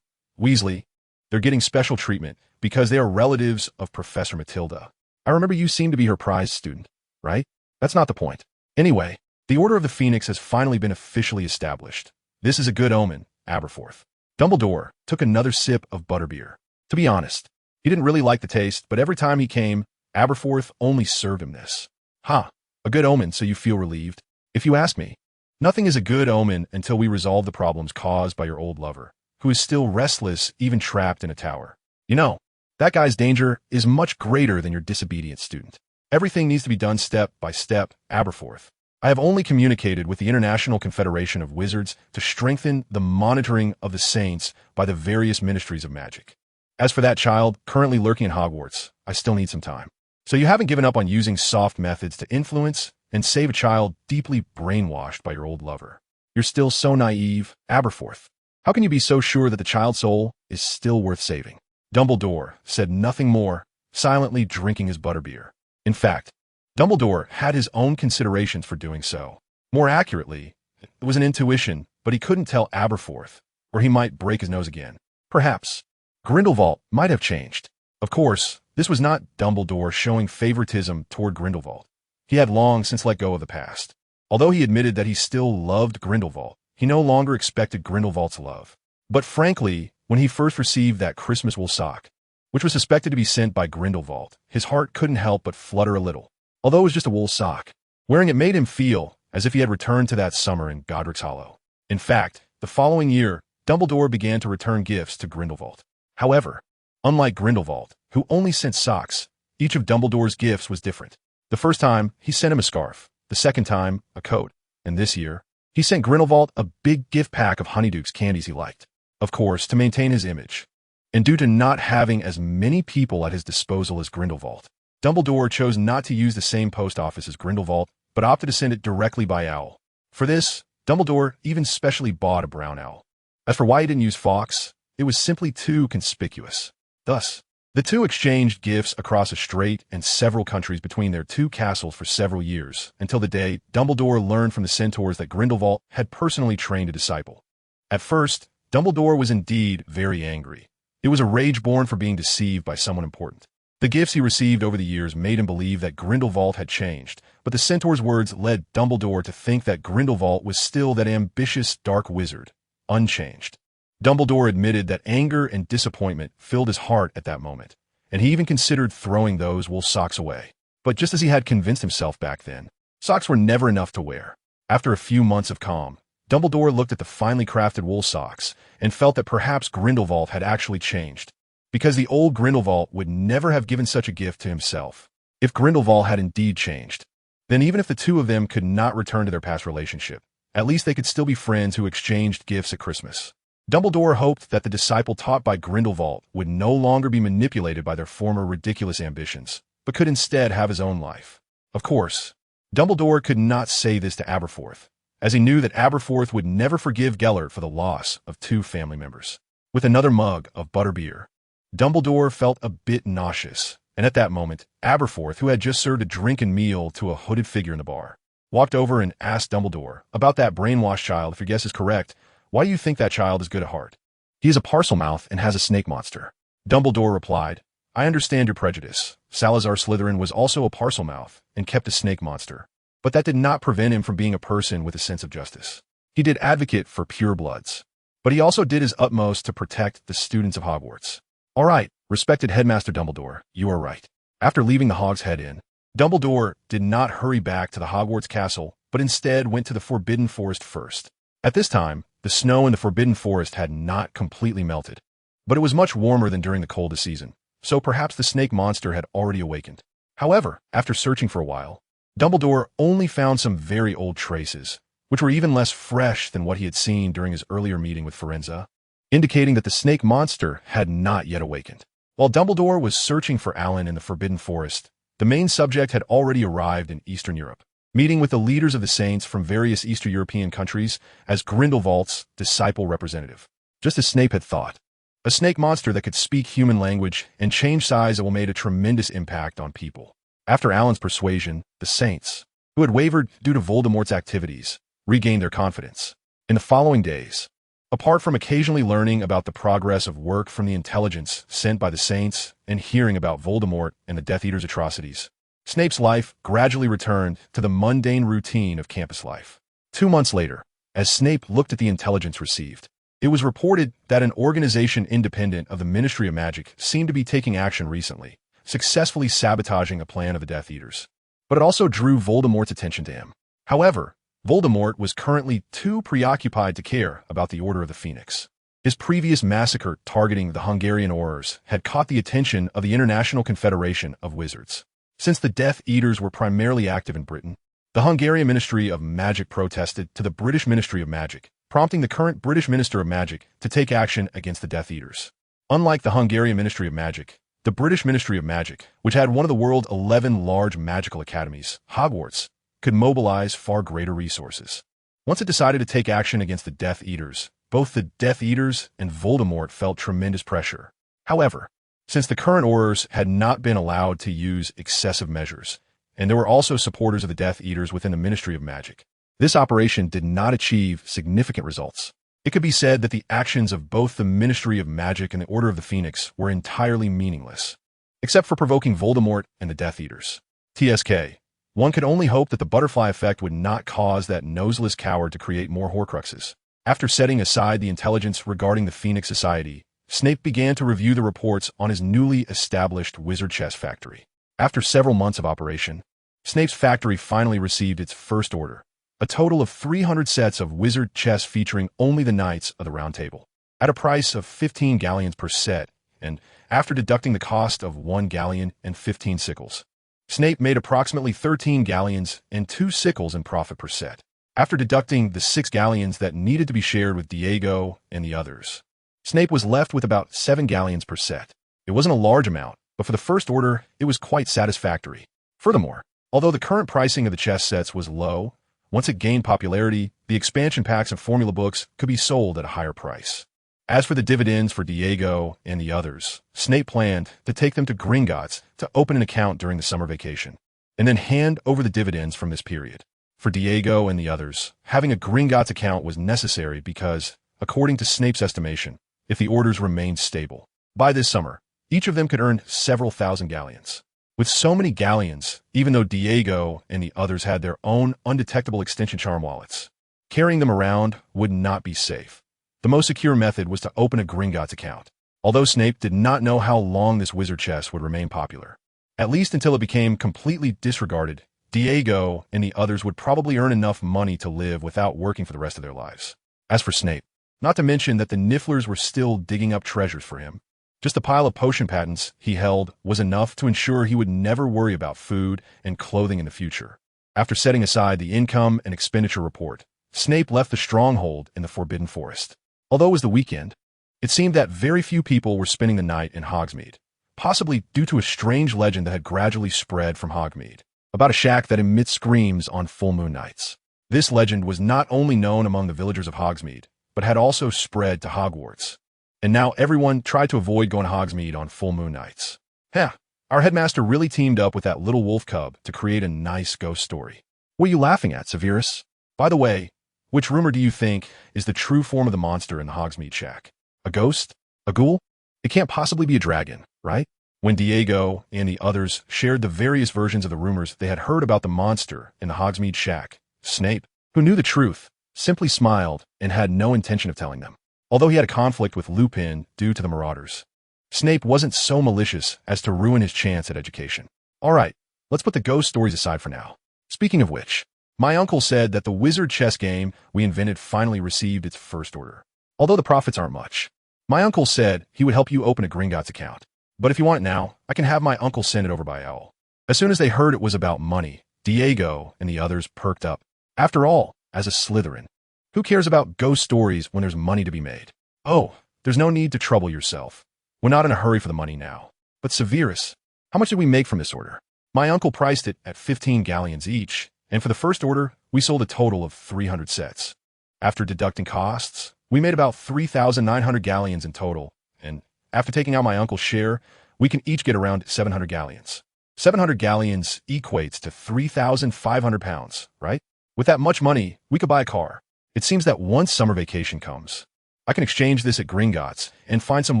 Weasley, they're getting special treatment because they are relatives of Professor Matilda. I remember you seem to be her prize student, right? That's not the point. Anyway, the Order of the Phoenix has finally been officially established. This is a good omen, Aberforth. Dumbledore took another sip of butterbeer. To be honest, he didn't really like the taste, but every time he came, Aberforth only served him this. A good omen, so you feel relieved? If you ask me, nothing is a good omen until we resolve the problems caused by your old lover, who is still restless even trapped in a tower. You know, that guy's danger is much greater than your disobedient student. Everything needs to be done step by step, Aberforth. I have only communicated with the International Confederation of Wizards to strengthen the monitoring of the saints by the various ministries of magic. As for that child currently lurking in Hogwarts, I still need some time. So you haven't given up on using soft methods to influence and save a child deeply brainwashed by your old lover. You're still so naive, Aberforth. How can you be so sure that the child's soul is still worth saving? Dumbledore said nothing more, silently drinking his butterbeer. In fact, Dumbledore had his own considerations for doing so. More accurately, it was an intuition, but he couldn't tell Aberforth, or he might break his nose again. Perhaps Grindelwald might have changed. Of course, this was not Dumbledore showing favoritism toward Grindelwald. He had long since let go of the past. Although he admitted that he still loved Grindelwald, he no longer expected Grindelwald's love. But frankly, when he first received that Christmas wool sock, which was suspected to be sent by Grindelwald, his heart couldn't help but flutter a little. Although it was just a wool sock, wearing it made him feel as if he had returned to that summer in Godric's Hollow. In fact, the following year, Dumbledore began to return gifts to Grindelwald. However, unlike Grindelwald, who only sent socks, each of Dumbledore's gifts was different. The first time, he sent him a scarf. The second time, a coat. And this year, he sent Grindelwald a big gift pack of Honeydukes candies he liked. Of course, to maintain his image. And due to not having as many people at his disposal as Grindelwald, Dumbledore chose not to use the same post office as Grindelwald, but opted to send it directly by owl. For this, Dumbledore even specially bought a brown owl. As for why he didn't use fox, it was simply too conspicuous. Thus, the two exchanged gifts across a strait and several countries between their two castles for several years, until the day Dumbledore learned from the centaurs that Grindelwald had personally trained a disciple. At first, Dumbledore was indeed very angry. It was a rage born for being deceived by someone important. The gifts he received over the years made him believe that Grindelwald had changed, but the centaur's words led Dumbledore to think that Grindelwald was still that ambitious dark wizard, unchanged. Dumbledore admitted that anger and disappointment filled his heart at that moment, and he even considered throwing those wool socks away. But just as he had convinced himself back then, socks were never enough to wear. After a few months of calm, Dumbledore looked at the finely crafted wool socks and felt that perhaps Grindelwald had actually changed, because the old Grindelwald would never have given such a gift to himself. If Grindelwald had indeed changed, then even if the two of them could not return to their past relationship, at least they could still be friends who exchanged gifts at Christmas. Dumbledore hoped that the disciple taught by Grindelwald would no longer be manipulated by their former ridiculous ambitions, but could instead have his own life. Of course, Dumbledore could not say this to Aberforth, as he knew that Aberforth would never forgive Gellert for the loss of two family members. With another mug of butterbeer, Dumbledore felt a bit nauseous, and at that moment, Aberforth, who had just served a drink and meal to a hooded figure in the bar, walked over and asked Dumbledore about that brainwashed child. If your guess is correct, why do you think that child is good at heart? He is a Parselmouth and has a snake monster. Dumbledore replied, I understand your prejudice. Salazar Slytherin was also a Parselmouth and kept a snake monster, but that did not prevent him from being a person with a sense of justice. He did advocate for purebloods, but he also did his utmost to protect the students of Hogwarts. All right, respected Headmaster Dumbledore, you are right. After leaving the Hog's Head Inn, Dumbledore did not hurry back to the Hogwarts castle, but instead went to the Forbidden Forest first. At this time, the snow in the Forbidden Forest had not completely melted, but it was much warmer than during the coldest season, so perhaps the snake monster had already awakened. However, after searching for a while, Dumbledore only found some very old traces, which were even less fresh than what he had seen during his earlier meeting with Firenze, indicating that the snake monster had not yet awakened. While Dumbledore was searching for Alan in the Forbidden Forest, the main subject had already arrived in Eastern Europe, meeting with the leaders of the Saints from various Eastern European countries as Grindelwald's disciple representative. Just as Snape had thought, a snake monster that could speak human language and change size that will made a tremendous impact on people. After Alan's persuasion, the Saints, who had wavered due to Voldemort's activities, regained their confidence. In the following days, apart from occasionally learning about the progress of work from the intelligence sent by the Saints and hearing about Voldemort and the Death Eater's atrocities, Snape's life gradually returned to the mundane routine of campus life. 2 months later, as Snape looked at the intelligence received, it was reported that an organization independent of the Ministry of Magic seemed to be taking action recently, successfully sabotaging a plan of the Death Eaters. But it also drew Voldemort's attention to him. However, Voldemort was currently too preoccupied to care about the Order of the Phoenix. His previous massacre targeting the Hungarian Aurors had caught the attention of the International Confederation of Wizards. Since the Death Eaters were primarily active in Britain, the Hungarian Ministry of Magic protested to the British Ministry of Magic, prompting the current British Minister of Magic to take action against the Death Eaters. Unlike the Hungarian Ministry of Magic, the British Ministry of Magic, which had one of the world's 11 large magical academies, Hogwarts, could mobilize far greater resources. Once it decided to take action against the Death Eaters, both the Death Eaters and Voldemort felt tremendous pressure. However, since the current Aurors had not been allowed to use excessive measures, and there were also supporters of the Death Eaters within the Ministry of Magic, this operation did not achieve significant results. It could be said that the actions of both the Ministry of Magic and the Order of the Phoenix were entirely meaningless, except for provoking Voldemort and the Death Eaters. TSK. One could only hope that the butterfly effect would not cause that noseless coward to create more Horcruxes. After setting aside the intelligence regarding the Phoenix Society, Snape began to review the reports on his newly established wizard chess factory. After several months of operation, Snape's factory finally received its first order, a total of 300 sets of wizard chess featuring only the Knights of the Round Table, at a price of 15 galleons per set, and after deducting the cost of 1 galleon and 15 sickles, Snape made approximately 13 galleons and 2 sickles in profit per set. After deducting the 6 galleons that needed to be shared with Diego and the others, Snape was left with about 7 galleons per set. It wasn't a large amount, but for the first order, it was quite satisfactory. Furthermore, although the current pricing of the chess sets was low, once it gained popularity, the expansion packs and formula books could be sold at a higher price. As for the dividends for Diego and the others, Snape planned to take them to Gringotts to open an account during the summer vacation, and then hand over the dividends from this period. For Diego and the others, having a Gringotts account was necessary because, according to Snape's estimation, if the orders remained stable, by this summer, each of them could earn several thousand galleons. With so many galleons, even though Diego and the others had their own undetectable extension charm wallets, carrying them around would not be safe. The most secure method was to open a Gringotts account, although Snape did not know how long this wizard chess would remain popular. At least until it became completely disregarded, Diego and the others would probably earn enough money to live without working for the rest of their lives. As for Snape, not to mention that the Nifflers were still digging up treasures for him, just a pile of potion patents he held was enough to ensure he would never worry about food and clothing in the future. After setting aside the income and expenditure report, Snape left the stronghold in the Forbidden Forest. Although it was the weekend, it seemed that very few people were spending the night in Hogsmeade, possibly due to a strange legend that had gradually spread from Hogsmeade, about a shack that emits screams on full moon nights. This legend was not only known among the villagers of Hogsmeade, but had also spread to Hogwarts. And now everyone tried to avoid going to Hogsmeade on full moon nights. Our headmaster really teamed up with that little wolf cub to create a nice ghost story. What are you laughing at, Severus? By the way, which rumor do you think is the true form of the monster in the Hogsmeade shack? A ghost? A ghoul? It can't possibly be a dragon, right? When Diego and the others shared the various versions of the rumors they had heard about the monster in the Hogsmeade shack, Snape, who knew the truth, simply smiled and had no intention of telling them. Although he had a conflict with Lupin due to the Marauders, Snape wasn't so malicious as to ruin his chance at education. All right, let's put the ghost stories aside for now. Speaking of which, my uncle said that the wizard chess game we invented finally received its first order. Although the profits aren't much, my uncle said he would help you open a Gringotts account. But if you want it now, I can have my uncle send it over by owl. As soon as they heard it was about money, Diego and the others perked up. After all, as a Slytherin, who cares about ghost stories when there's money to be made? Oh, there's no need to trouble yourself. We're not in a hurry for the money now. But Severus, how much did we make from this order? My uncle priced it at 15 galleons each, and for the first order, we sold a total of 300 sets. After deducting costs, we made about 3,900 galleons in total, and after taking out my uncle's share, we can each get around 700 galleons. 700 galleons equates to 3,500 pounds, right? With that much money, we could buy a car. It seems that once summer vacation comes, I can exchange this at Gringotts and find some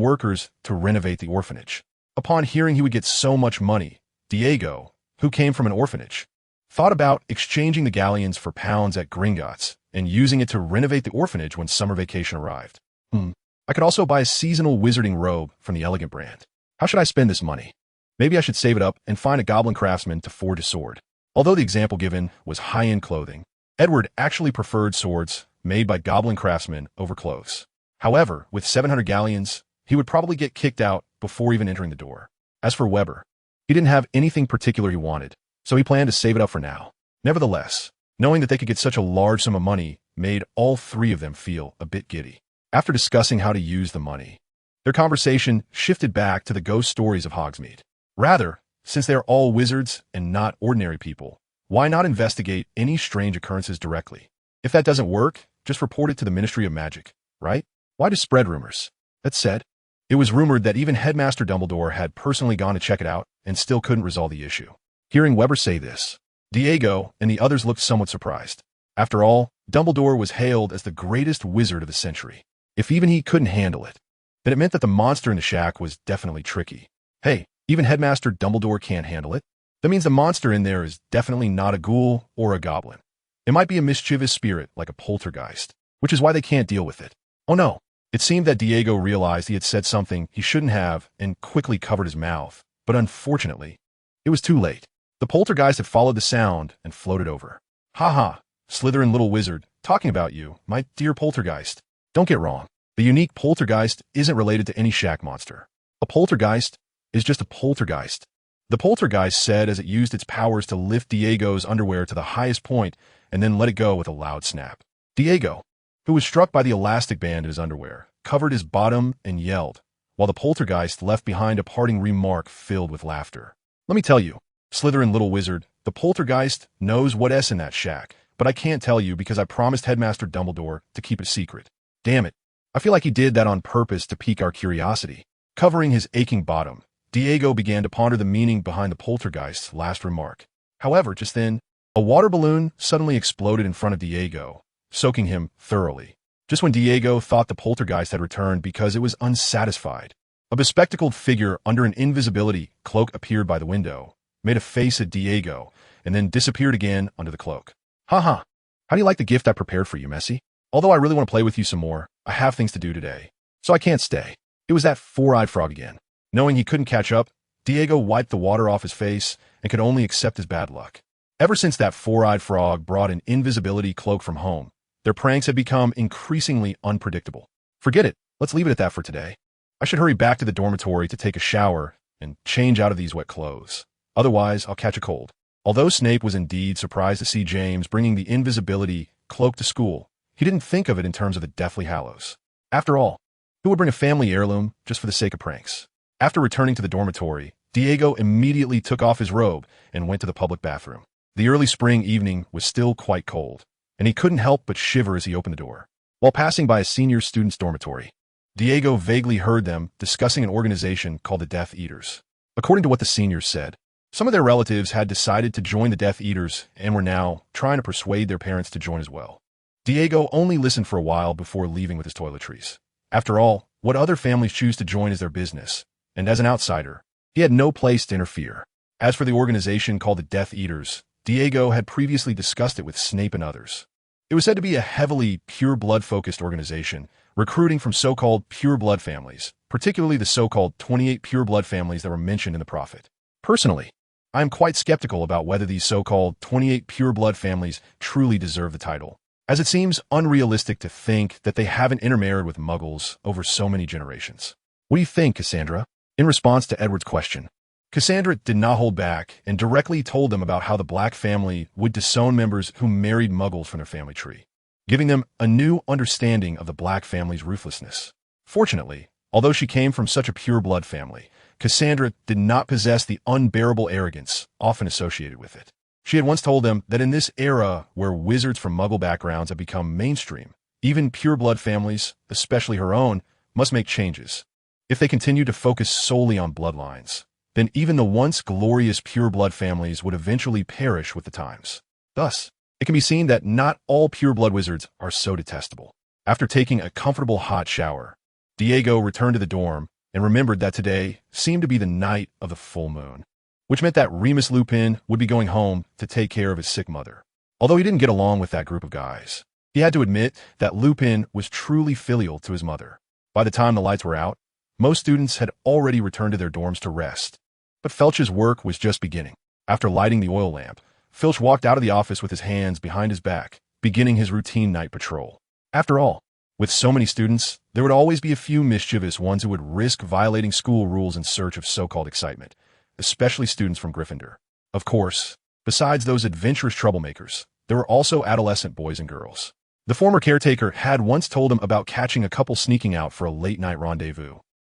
workers to renovate the orphanage. Upon hearing he would get so much money, Diego, who came from an orphanage, thought about exchanging the galleons for pounds at Gringotts and using it to renovate the orphanage when summer vacation arrived. I could also buy a seasonal wizarding robe from the Elegant brand. How should I spend this money? Maybe I should save it up and find a goblin craftsman to forge a sword. Although the example given was high-end clothing, Edward actually preferred swords made by goblin craftsmen over clothes. However, with 700 galleons, he would probably get kicked out before even entering the door. As for Weber, he didn't have anything particular he wanted, so he planned to save it up for now. Nevertheless, knowing that they could get such a large sum of money made all three of them feel a bit giddy. After discussing how to use the money, their conversation shifted back to the ghost stories of Hogsmeade. Rather, since they are all wizards and not ordinary people, Why not investigate any strange occurrences directly? If that doesn't work, just report it to the Ministry of Magic, right? Why just spread rumors? That said, it was rumored that even Headmaster Dumbledore had personally gone to check it out and still couldn't resolve the issue. Hearing Weber say this, Diego and the others looked somewhat surprised. After all, Dumbledore was hailed as the greatest wizard of the century. If even he couldn't handle it, then it meant that the monster in the shack was definitely tricky. Hey, even Headmaster Dumbledore can't handle it. That means the monster in there is definitely not a ghoul or a goblin. It might be a mischievous spirit like a poltergeist, which is why they can't deal with it. Oh no. It seemed that Diego realized he had said something he shouldn't have and quickly covered his mouth, but unfortunately, it was too late. The poltergeist had followed the sound and floated over. Ha ha, Slytherin little wizard, talking about you, my dear poltergeist. Don't get wrong, the unique poltergeist isn't related to any shack monster. A poltergeist is just a poltergeist. The poltergeist said as it used its powers to lift Diego's underwear to the highest point and then let it go with a loud snap. Diego, who was struck by the elastic band in his underwear, covered his bottom and yelled, while the poltergeist left behind a parting remark filled with laughter. Let me tell you, Slytherin little wizard, the poltergeist knows what's in that shack, but I can't tell you because I promised Headmaster Dumbledore to keep it secret. Damn it, I feel like he did that on purpose to pique our curiosity. Covering his aching bottom, Diego began to ponder the meaning behind the poltergeist's last remark. However, just then, a water balloon suddenly exploded in front of Diego, soaking him thoroughly. Just when Diego thought the poltergeist had returned because it was unsatisfied, a bespectacled figure under an invisibility cloak appeared by the window, made a face at Diego, and then disappeared again under the cloak. Haha, how do you like the gift I prepared for you, Messi? Although I really want to play with you some more, I have things to do today, so I can't stay. It was that four-eyed frog again. Knowing he couldn't catch up, Diego wiped the water off his face and could only accept his bad luck. Ever since that four-eyed frog brought an invisibility cloak from home, their pranks had become increasingly unpredictable. Forget it, let's leave it at that for today. I should hurry back to the dormitory to take a shower and change out of these wet clothes. Otherwise, I'll catch a cold. Although Snape was indeed surprised to see James bringing the invisibility cloak to school, he didn't think of it in terms of the Deathly Hallows. After all, who would bring a family heirloom just for the sake of pranks? After returning to the dormitory, Diego immediately took off his robe and went to the public bathroom. The early spring evening was still quite cold, and he couldn't help but shiver as he opened the door. While passing by a senior student's dormitory, Diego vaguely heard them discussing an organization called the Death Eaters. According to what the seniors said, some of their relatives had decided to join the Death Eaters and were now trying to persuade their parents to join as well. Diego only listened for a while before leaving with his toiletries. After all, what other families choose to join is their business, and as an outsider, he had no place to interfere. As for the organization called the Death Eaters, Diego had previously discussed it with Snape and others. It was said to be a heavily pure-blood-focused organization, recruiting from so-called pure-blood families, particularly the so-called 28 pure-blood families that were mentioned in the Prophet. Personally, I am quite skeptical about whether these so-called 28 pure-blood families truly deserve the title, as it seems unrealistic to think that they haven't intermarried with Muggles over so many generations. What do you think, Cassandra? In response to Edward's question, Cassandra did not hold back and directly told them about how the Black family would disown members who married Muggles from their family tree, giving them a new understanding of the Black family's ruthlessness. Fortunately, although she came from such a pure-blood family, Cassandra did not possess the unbearable arrogance often associated with it. She had once told them that in this era where wizards from Muggle backgrounds have become mainstream, even pure-blood families, especially her own, must make changes. If they continue to focus solely on bloodlines, then even the once glorious pure-blood families would eventually perish with the times. Thus, it can be seen that not all pure-blood wizards are so detestable. After taking a comfortable hot shower, Diego returned to the dorm and remembered that today seemed to be the night of the full moon, which meant that Remus Lupin would be going home to take care of his sick mother. Although he didn't get along with that group of guys, he had to admit that Lupin was truly filial to his mother. By the time the lights were out, most students had already returned to their dorms to rest, but Filch's work was just beginning. After lighting the oil lamp, Filch walked out of the office with his hands behind his back, beginning his routine night patrol. After all, with so many students, there would always be a few mischievous ones who would risk violating school rules in search of so-called excitement, especially students from Gryffindor. Of course, besides those adventurous troublemakers, there were also adolescent boys and girls. The former caretaker had once told him about catching a couple sneaking out for a late-night rendezvous,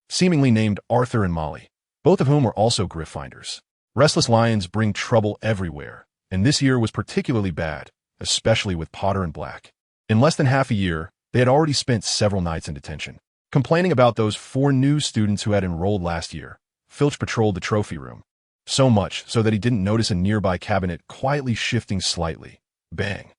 seemingly named Arthur and Molly, both of whom were also Gryffindors. Restless lions bring trouble everywhere, and this year was particularly bad, especially with Potter and Black. In less than half a year, they had already spent several nights in detention. Complaining about those 4 new students who had enrolled last year, Filch patrolled the trophy room. So much so that he didn't notice a nearby cabinet quietly shifting slightly. Bang.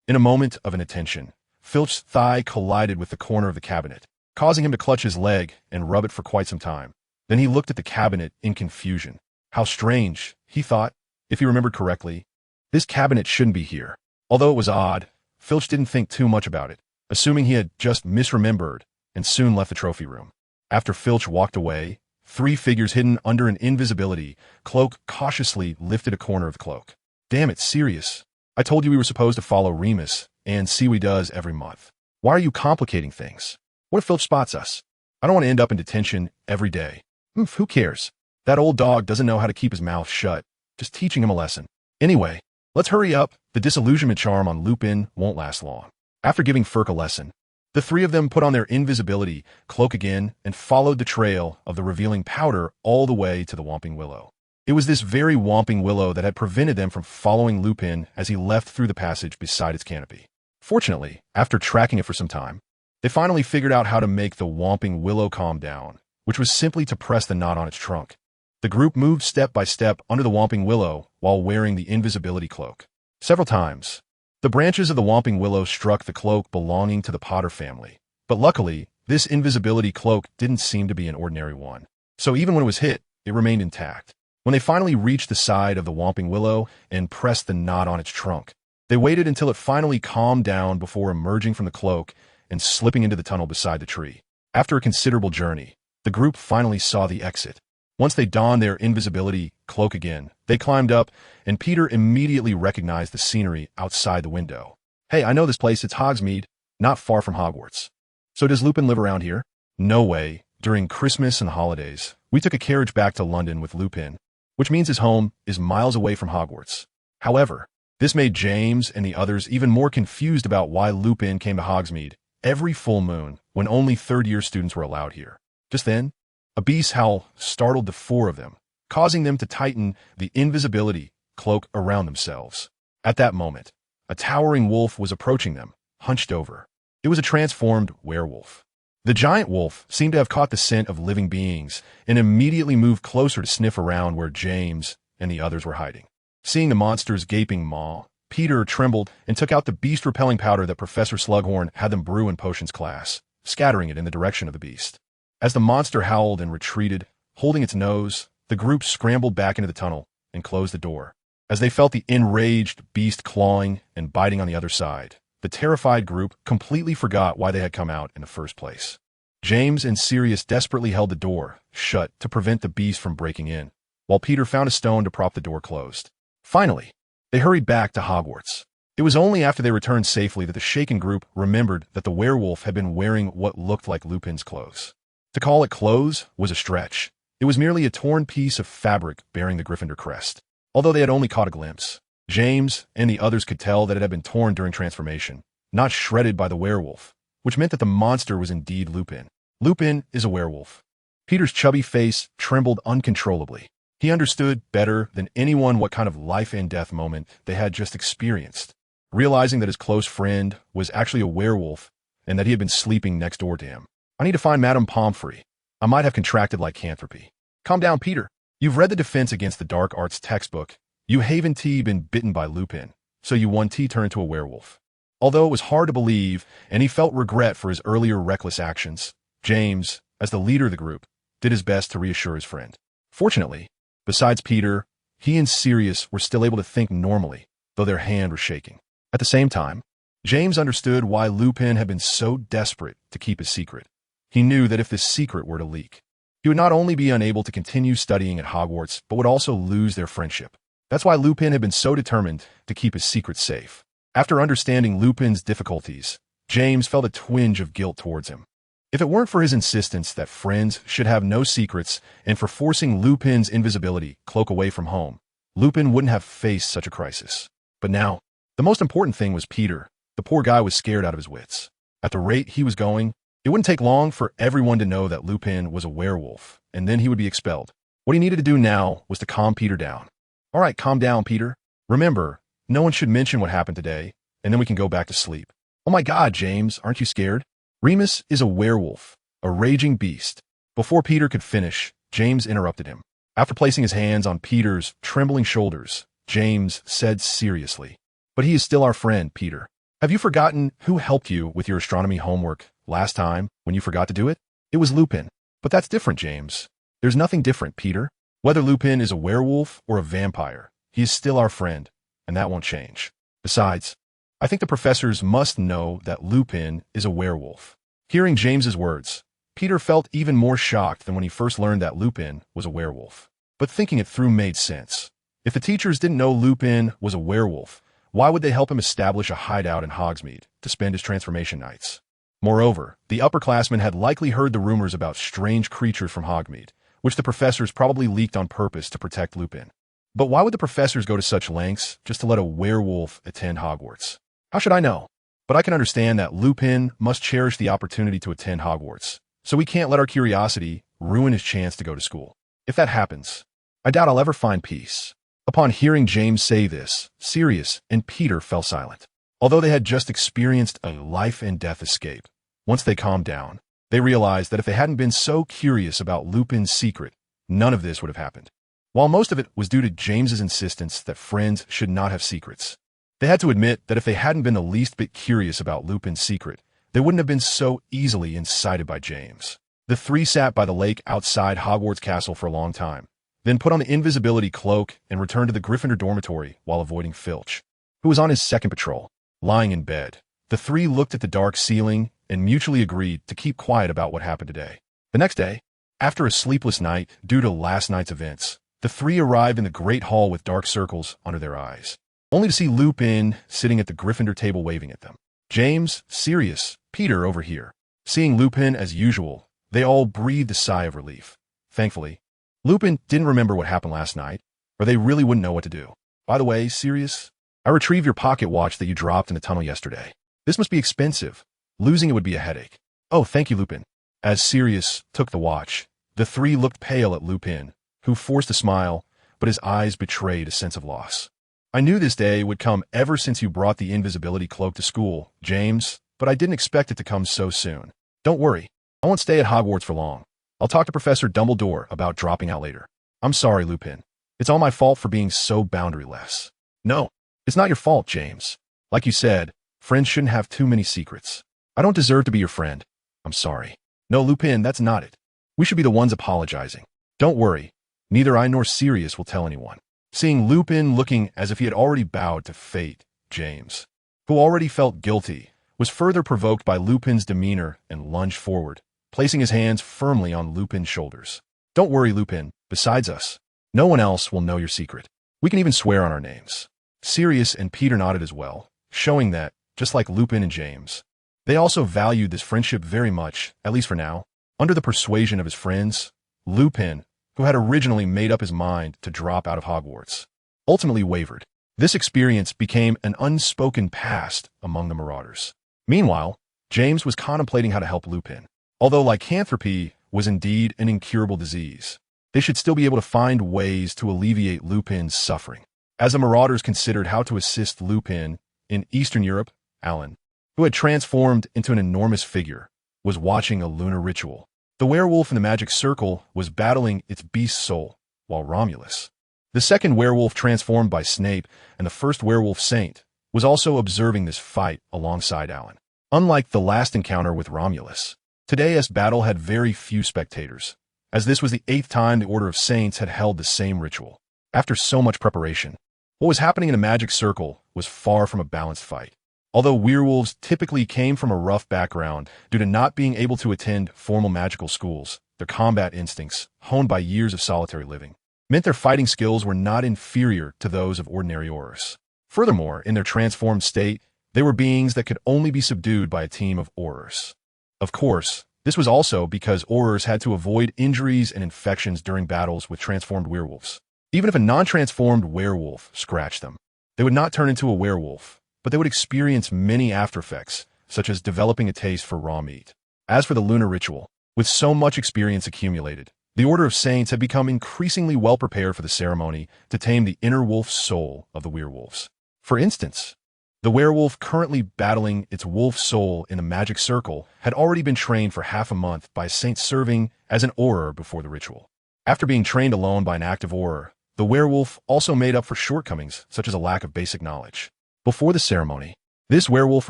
In a moment of inattention, Filch's thigh collided with the corner of the cabinet, causing him to clutch his leg and rub it for quite some time. Then he looked at the cabinet in confusion. How strange, he thought. If he remembered correctly, this cabinet shouldn't be here. Although it was odd, Filch didn't think too much about it, assuming he had just misremembered, and soon left the trophy room. After Filch walked away, 3 figures hidden under an invisibility cloak cautiously lifted a corner of the cloak. Damn it, Sirius. I told you we were supposed to follow Remus and see what he does every month. Why are you complicating things? What if Filch spots us? I don't want to end up in detention every day. Who cares? That old dog doesn't know how to keep his mouth shut. Just teaching him a lesson. Anyway, let's hurry up. The disillusionment charm on Lupin won't last long. After giving Furk a lesson, the 3 of them put on their invisibility cloak again and followed the trail of the revealing powder all the way to the Whomping Willow. It was this very Whomping Willow that had prevented them from following Lupin as he left through the passage beside its canopy. Fortunately, after tracking it for some time, they finally figured out how to make the Whomping Willow calm down, which was simply to press the knot on its trunk. The group moved step by step under the Whomping Willow while wearing the invisibility cloak. Several times, the branches of the Whomping Willow struck the cloak belonging to the Potter family, but luckily, this invisibility cloak didn't seem to be an ordinary one. So even when it was hit, it remained intact. When they finally reached the side of the Whomping Willow and pressed the knot on its trunk, they waited until it finally calmed down before emerging from the cloak and slipping into the tunnel beside the tree. After a considerable journey, the group finally saw the exit. Once they donned their invisibility cloak again, they climbed up, and Peter immediately recognized the scenery outside the window. Hey, I know this place. It's Hogsmeade, not far from Hogwarts. So does Lupin live around here? No way. During Christmas and holidays, we took a carriage back to London with Lupin, which means his home is miles away from Hogwarts. However, this made James and the others even more confused about why Lupin came to Hogsmeade every full moon when only third-year students were allowed here. Just then, a beast howl startled the 4 of them, causing them to tighten the invisibility cloak around themselves. At that moment, a towering wolf was approaching them, hunched over. It was a transformed werewolf. The giant wolf seemed to have caught the scent of living beings and immediately moved closer to sniff around where James and the others were hiding. Seeing the monster's gaping maw, Peter trembled and took out the beast-repelling powder that Professor Slughorn had them brew in potions class, scattering it in the direction of the beast. As the monster howled and retreated, holding its nose, the group scrambled back into the tunnel and closed the door. As they felt the enraged beast clawing and biting on the other side, the terrified group completely forgot why they had come out in the first place. James and Sirius desperately held the door shut to prevent the beast from breaking in, while Peter found a stone to prop the door closed. Finally, they hurried back to Hogwarts. It was only after they returned safely that the shaken group remembered that the werewolf had been wearing what looked like Lupin's clothes. To call it clothes was a stretch. It was merely a torn piece of fabric bearing the Gryffindor crest. Although they had only caught a glimpse, James and the others could tell that it had been torn during transformation, not shredded by the werewolf, which meant that the monster was indeed Lupin. Lupin is a werewolf. Peter's chubby face trembled uncontrollably. He understood better than anyone what kind of life and death moment they had just experienced, realizing that his close friend was actually a werewolf and that he had been sleeping next door to him. I need to find Madame Pomfrey. I might have contracted lycanthropy. Calm down, Peter. You've read the Defense Against the Dark Arts textbook. You haven't been bitten by Lupin, so you 1T turned into a werewolf. Although it was hard to believe, and he felt regret for his earlier reckless actions, James, as the leader of the group, did his best to reassure his friend. Fortunately, besides Peter, he and Sirius were still able to think normally, though their hand was shaking. At the same time, James understood why Lupin had been so desperate to keep his secret. He knew that if this secret were to leak, he would not only be unable to continue studying at Hogwarts, but would also lose their friendship. That's why Lupin had been so determined to keep his secret safe. After understanding Lupin's difficulties, James felt a twinge of guilt towards him. If it weren't for his insistence that friends should have no secrets and for forcing Lupin's invisibility cloak away from home, Lupin wouldn't have faced such a crisis. But now, the most important thing was Peter. The poor guy was scared out of his wits. At the rate he was going, it wouldn't take long for everyone to know that Lupin was a werewolf, and then he would be expelled. What he needed to do now was to calm Peter down. All right, calm down, Peter. Remember, No one should mention what happened today, and then we can go back to sleep. Oh my God, James, aren't you scared? Remus is a werewolf, a raging beast. Before Peter could finish, James interrupted him. After placing his hands on Peter's trembling shoulders, James said seriously, "But he is still our friend, Peter. Have you forgotten who helped you with your astronomy homework last time when you forgot to do it? It was Lupin." "But that's different, James." "There's nothing different, Peter. Whether Lupin is a werewolf or a vampire, he is still our friend, and that won't change. Besides, I think the professors must know that Lupin is a werewolf." Hearing James's words, Peter felt even more shocked than when he first learned that Lupin was a werewolf. But thinking it through made sense. If the teachers didn't know Lupin was a werewolf, why would they help him establish a hideout in Hogsmeade to spend his transformation nights? Moreover, the upperclassmen had likely heard the rumors about strange creatures from Hogsmeade, which the professors probably leaked on purpose to protect Lupin. But why would the professors go to such lengths just to let a werewolf attend Hogwarts? How should I know? But I can understand that Lupin must cherish the opportunity to attend Hogwarts, so we can't let our curiosity ruin his chance to go to school. If that happens, I doubt I'll ever find peace. Upon hearing James say this, Sirius and Peter fell silent. Although they had just experienced a life-and-death escape, once they calmed down, they realized that if they hadn't been so curious about Lupin's secret, none of this would have happened. While most of it was due to James's insistence that friends should not have secrets, they had to admit that if they hadn't been the least bit curious about Lupin's secret, they wouldn't have been so easily incited by James. The three sat by the lake outside Hogwarts Castle for a long time, then put on the invisibility cloak and returned to the Gryffindor dormitory while avoiding Filch, who was on his second patrol. Lying in bed, the three looked at the dark ceiling and mutually agreed to keep quiet about what happened today. The next day, after a sleepless night due to last night's events, the three arrived in the great hall with dark circles under their eyes, only to see Lupin sitting at the Gryffindor table waving at them. James, Sirius, Peter over here. Seeing Lupin as usual, they all breathed a sigh of relief. Thankfully, Lupin didn't remember what happened last night, or they really wouldn't know what to do. "By the way, Sirius, I retrieved your pocket watch that you dropped in the tunnel yesterday. This must be expensive. Losing it would be a headache." "Oh, thank you, Lupin." As Sirius took the watch, the three looked pale at Lupin, who forced a smile, but his eyes betrayed a sense of loss. "I knew this day would come ever since you brought the invisibility cloak to school, James, but I didn't expect it to come so soon. Don't worry, I won't stay at Hogwarts for long. I'll talk to Professor Dumbledore about dropping out later." "I'm sorry, Lupin. It's all my fault for being so boundaryless." "No, it's not your fault, James. Like you said, friends shouldn't have too many secrets. I don't deserve to be your friend. I'm sorry." "No, Lupin, that's not it. We should be the ones apologizing. Don't worry, neither I nor Sirius will tell anyone." Seeing Lupin looking as if he had already bowed to fate, James, who already felt guilty, was further provoked by Lupin's demeanor and lunged forward, placing his hands firmly on Lupin's shoulders. "Don't worry, Lupin. Besides us, no one else will know your secret. We can even swear on our names." Sirius and Peter nodded as well, showing that, just like Lupin and James, they also valued this friendship very much, at least for now. Under the persuasion of his friends, Lupin, who had originally made up his mind to drop out of Hogwarts, ultimately wavered. This experience became an unspoken past among the Marauders. Meanwhile, James was contemplating how to help Lupin. Although lycanthropy was indeed an incurable disease, they should still be able to find ways to alleviate Lupin's suffering. As the Marauders considered how to assist Lupin in Eastern Europe, Alan, who had transformed into an enormous figure, was watching a lunar ritual. The werewolf in the magic circle was battling its beast soul, while Romulus, the second werewolf transformed by Snape and the first werewolf saint, was also observing this fight alongside Alan. Unlike the last encounter with Romulus, today's battle had very few spectators, as this was the 8th time the Order of Saints had held the same ritual. After so much preparation, what was happening in the magic circle was far from a balanced fight. Although werewolves typically came from a rough background due to not being able to attend formal magical schools, their combat instincts, honed by years of solitary living, meant their fighting skills were not inferior to those of ordinary Aurors. Furthermore, in their transformed state, they were beings that could only be subdued by a team of Aurors. Of course, this was also because Aurors had to avoid injuries and infections during battles with transformed werewolves. Even if a non-transformed werewolf scratched them, they would not turn into a werewolf, but they would experience many aftereffects, such as developing a taste for raw meat. As for the lunar ritual, with so much experience accumulated, the Order of Saints had become increasingly well prepared for the ceremony to tame the inner wolf soul of the werewolves. For instance, the werewolf currently battling its wolf soul in the magic circle had already been trained for half a month by a saint serving as an auror before the ritual. After being trained alone by an active auror, the werewolf also made up for shortcomings such as a lack of basic knowledge. Before the ceremony, this werewolf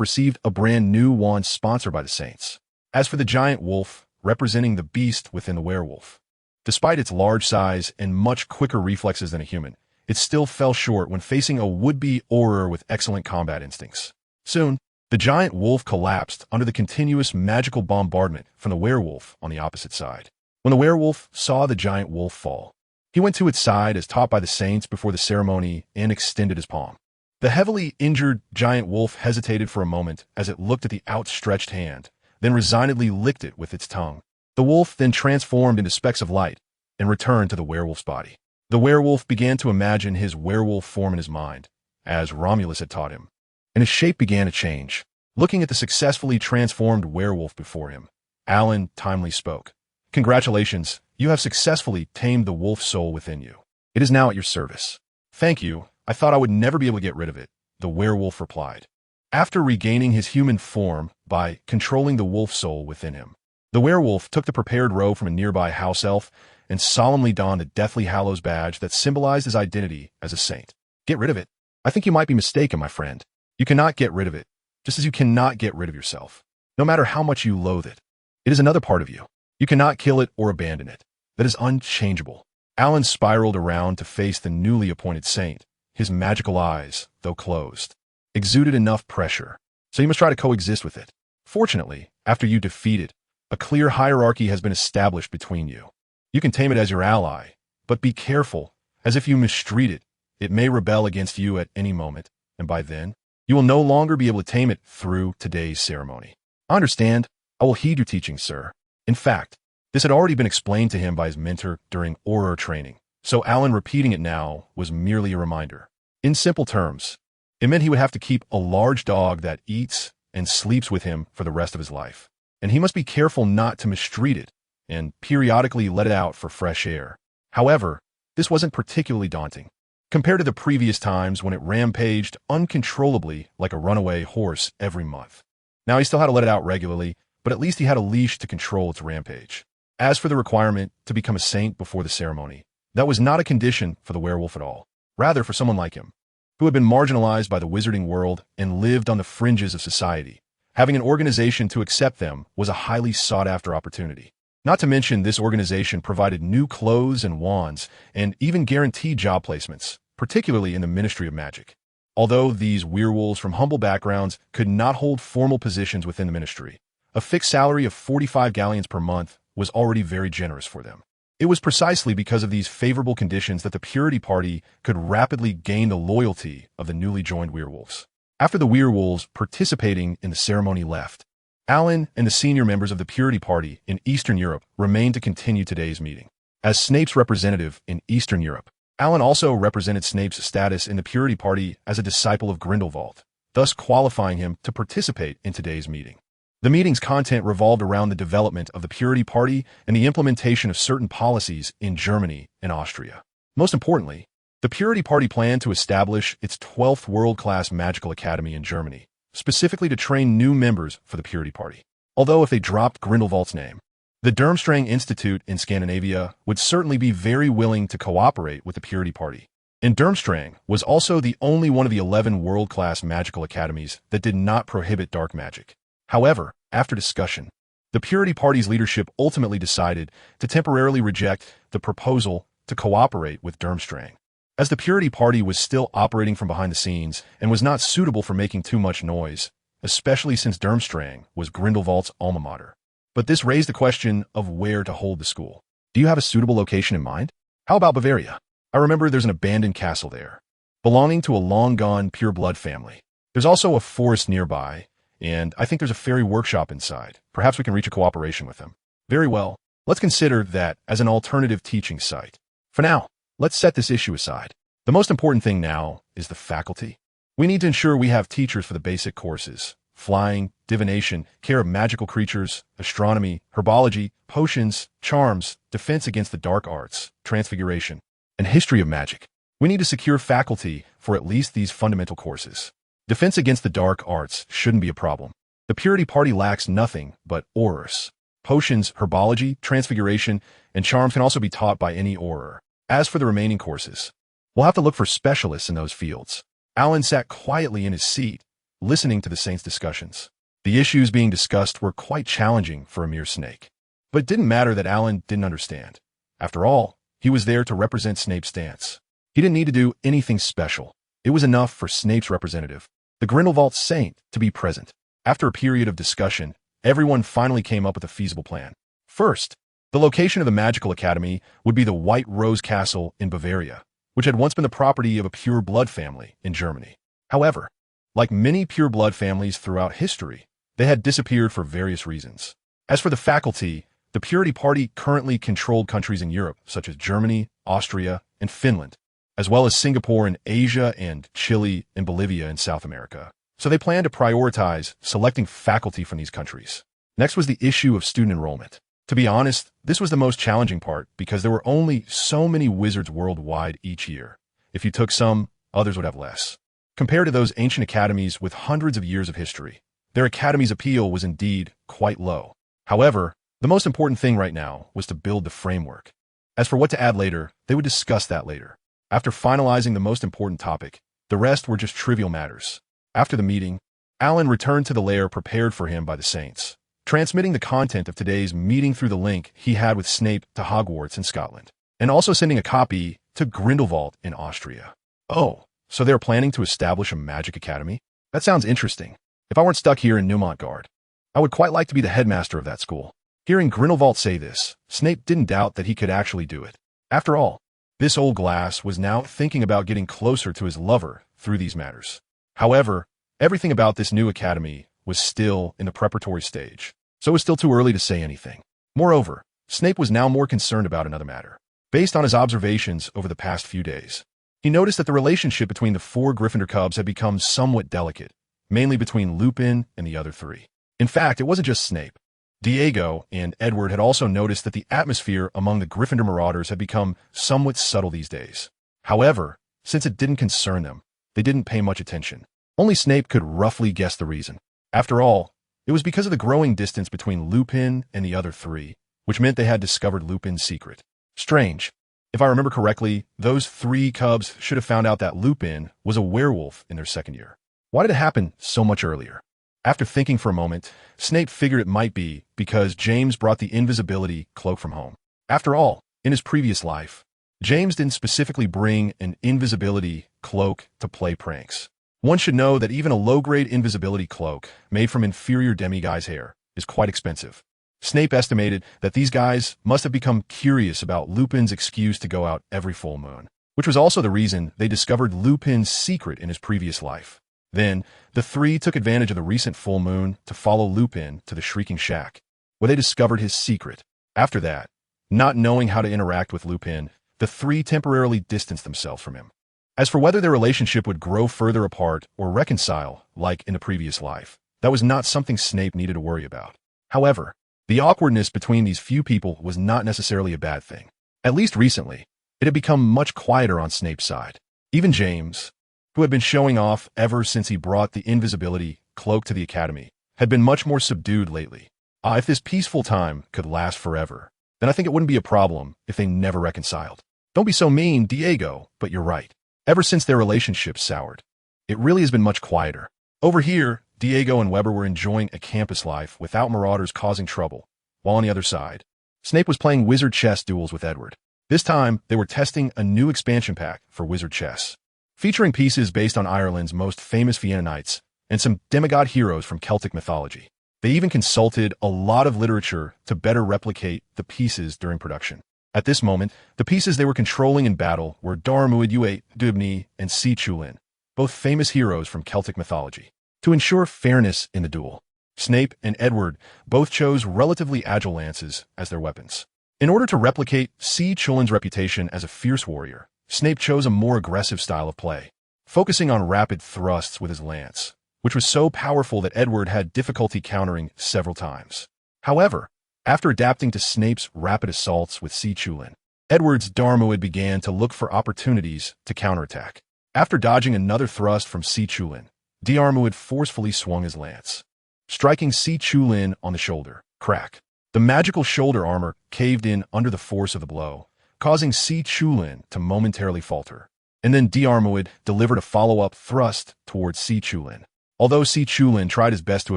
received a brand new wand sponsored by the saints. As for the giant wolf, representing the beast within the werewolf, despite its large size and much quicker reflexes than a human, it still fell short when facing a would-be auror with excellent combat instincts. Soon, the giant wolf collapsed under the continuous magical bombardment from the werewolf on the opposite side. When the werewolf saw the giant wolf fall, he went to its side as taught by the saints before the ceremony and extended his palm. The heavily injured giant wolf hesitated for a moment as it looked at the outstretched hand, then resignedly licked it with its tongue. The wolf then transformed into specks of light and returned to the werewolf's body. The werewolf began to imagine his werewolf form in his mind, as Romulus had taught him, and his shape began to change. Looking at the successfully transformed werewolf before him, Alan timely spoke. "Congratulations, you have successfully tamed the wolf soul within you. It is now at your service." "Thank you, I thought I would never be able to get rid of it," the werewolf replied. After regaining his human form by controlling the wolf soul within him, the werewolf took the prepared robe from a nearby house elf and solemnly donned the Deathly Hallows badge that symbolized his identity as a saint. "Get rid of it? I think you might be mistaken, my friend. You cannot get rid of it, just as you cannot get rid of yourself, no matter how much you loathe it. It is another part of you. You cannot kill it or abandon it. That is unchangeable." Alan spiraled around to face the newly appointed saint. His magical eyes, though closed, exuded enough pressure, so you must try to coexist with it. Fortunately, after you defeat it, a clear hierarchy has been established between you. You can tame it as your ally, but be careful, as if you mistreat it, it may rebel against you at any moment, and by then, you will no longer be able to tame it through today's ceremony. "I understand. I will heed your teaching, sir." In fact, this had already been explained to him by his mentor during auror training, so Alan repeating it now was merely a reminder. In simple terms, it meant he would have to keep a large dog that eats and sleeps with him for the rest of his life, and he must be careful not to mistreat it and periodically let it out for fresh air. However, this wasn't particularly daunting, compared to the previous times when it rampaged uncontrollably like a runaway horse every month. Now he still had to let it out regularly, but at least he had a leash to control its rampage. As for the requirement to become a saint before the ceremony, that was not a condition for the werewolf at all. Rather, for someone like him, who had been marginalized by the wizarding world and lived on the fringes of society, having an organization to accept them was a highly sought-after opportunity. Not to mention, this organization provided new clothes and wands, and even guaranteed job placements, particularly in the Ministry of Magic. Although these werewolves from humble backgrounds could not hold formal positions within the ministry, a fixed salary of 45 galleons per month was already very generous for them. It was precisely because of these favorable conditions that the Purity Party could rapidly gain the loyalty of the newly joined werewolves. After the werewolves participating in the ceremony left, Alan and the senior members of the Purity Party in Eastern Europe remained to continue today's meeting. As Snape's representative in Eastern Europe, Alan also represented Snape's status in the Purity Party as a Disciple of Grindelwald, thus qualifying him to participate in today's meeting. The meeting's content revolved around the development of the Purity Party and the implementation of certain policies in Germany and Austria. Most importantly, the Purity Party planned to establish its 12th world-class magical academy in Germany, specifically to train new members for the Purity Party. Although if they dropped Grindelwald's name, the Durmstrang Institute in Scandinavia would certainly be very willing to cooperate with the Purity Party. And Durmstrang was also the only one of the 11 world-class magical academies that did not prohibit dark magic. However, after discussion, the Purity Party's leadership ultimately decided to temporarily reject the proposal to cooperate with Durmstrang, as the Purity Party was still operating from behind the scenes and was not suitable for making too much noise, especially since Durmstrang was Grindelwald's alma mater. But this raised the question of where to hold the school. Do you have a suitable location in mind? How about Bavaria? I remember there's an abandoned castle there, belonging to a long-gone pure-blood family. There's also a forest nearby, and I think there's a fairy workshop inside. Perhaps we can reach a cooperation with them. Very well, let's consider that as an alternative teaching site. For now, let's set this issue aside. The most important thing now is the faculty. We need to ensure we have teachers for the basic courses: flying, divination, care of magical creatures, astronomy, herbology, potions, charms, defense against the dark arts, transfiguration, and history of magic. We need to secure faculty for at least these fundamental courses. Defense against the dark arts shouldn't be a problem. The Purity Party lacks nothing but aurors. Potions, herbology, transfiguration, and charms can also be taught by any aurer. As for the remaining courses, we'll have to look for specialists in those fields. Alan sat quietly in his seat, listening to the saints' discussions. The issues being discussed were quite challenging for a mere snake. But it didn't matter that Alan didn't understand. After all, he was there to represent Snape's stance. He didn't need to do anything special. It was enough for Snape's representative, the Grindelwald saint, to be present. After a period of discussion, everyone finally came up with a feasible plan. First, the location of the magical academy would be the White Rose Castle in Bavaria, which had once been the property of a pure blood family in Germany. However, like many pure blood families throughout history, they had disappeared for various reasons. As for the faculty, the Purity Party currently controlled countries in Europe, such as Germany, Austria, and Finland, as well as Singapore in Asia and Chile and Bolivia in South America. So they planned to prioritize selecting faculty from these countries. Next was the issue of student enrollment. To be honest, this was the most challenging part because there were only so many wizards worldwide each year. If you took some, others would have less. Compared to those ancient academies with hundreds of years of history, their academy's appeal was indeed quite low. However, the most important thing right now was to build the framework. As for what to add later, they would discuss that later. After finalizing the most important topic, the rest were just trivial matters. After the meeting, Alan returned to the lair prepared for him by the saints, transmitting the content of today's meeting through the link he had with Snape to Hogwarts in Scotland, and also sending a copy to Grindelwald in Austria. Oh, so they're planning to establish a magic academy? That sounds interesting. If I weren't stuck here in Nurmengard, I would quite like to be the headmaster of that school. Hearing Grindelwald say this, Snape didn't doubt that he could actually do it. After all, this old glass was now thinking about getting closer to his lover through these matters. However, everything about this new academy was still in the preparatory stage, so it was still too early to say anything. Moreover, Snape was now more concerned about another matter. Based on his observations over the past few days, he noticed that the relationship between the 4 Gryffindor cubs had become somewhat delicate, mainly between Lupin and the other 3. In fact, it wasn't just Snape. Diego and Edward had also noticed that the atmosphere among the Gryffindor Marauders had become somewhat subtle these days. However, since it didn't concern them, they didn't pay much attention. Only Snape could roughly guess the reason. After all, it was because of the growing distance between Lupin and the other 3, which meant they had discovered Lupin's secret. Strange. If I remember correctly, those 3 cubs should have found out that Lupin was a werewolf in their second year. Why did it happen so much earlier? After thinking for a moment, Snape figured it might be because James brought the invisibility cloak from home. After all, in his previous life, James didn't specifically bring an invisibility cloak to play pranks. One should know that even a low-grade invisibility cloak made from inferior demiguise hair is quite expensive. Snape estimated that these guys must have become curious about Lupin's excuse to go out every full moon, which was also the reason they discovered Lupin's secret in his previous life. Then, the 3 took advantage of the recent full moon to follow Lupin to the Shrieking Shack, where they discovered his secret. After that, not knowing how to interact with Lupin, the 3 temporarily distanced themselves from him. As for whether their relationship would grow further apart or reconcile, like in the previous life, that was not something Snape needed to worry about. However, the awkwardness between these few people was not necessarily a bad thing. At least recently, it had become much quieter on Snape's side. Even James, who had been showing off ever since he brought the invisibility cloak to the academy, had been much more subdued lately. If this peaceful time could last forever, then I think it wouldn't be a problem if they never reconciled. Don't be so mean, Diego, but you're right. Ever since their relationship soured, it really has been much quieter. Over here, Diego and Weber were enjoying a campus life without Marauders causing trouble, while on the other side, Snape was playing wizard chess duels with Edward. This time, they were testing a new expansion pack for wizard chess, featuring pieces based on Ireland's most famous Vienna knights and some demigod heroes from Celtic mythology. They even consulted a lot of literature to better replicate the pieces during production. At this moment, the pieces they were controlling in battle were Darmuid Uate Dubni and Si Chulin, both famous heroes from Celtic mythology. To ensure fairness in the duel, Snape and Edward both chose relatively agile lances as their weapons. In order to replicate Si Chulin's reputation as a fierce warrior, Snape chose a more aggressive style of play, focusing on rapid thrusts with his lance, which was so powerful that Edward had difficulty countering several times. However, after adapting to Snape's rapid assaults with Si Chulin, Edward's Darmoid began to look for opportunities to counterattack. After dodging another thrust from Si Chulin, Darmoid forcefully swung his lance, striking Si Chulin on the shoulder. Crack. The magical shoulder armor caved in under the force of the blow, causing Si Chulin to momentarily falter. And then Darmoid delivered a follow-up thrust towards Si Chulin. Although Si Chulin tried his best to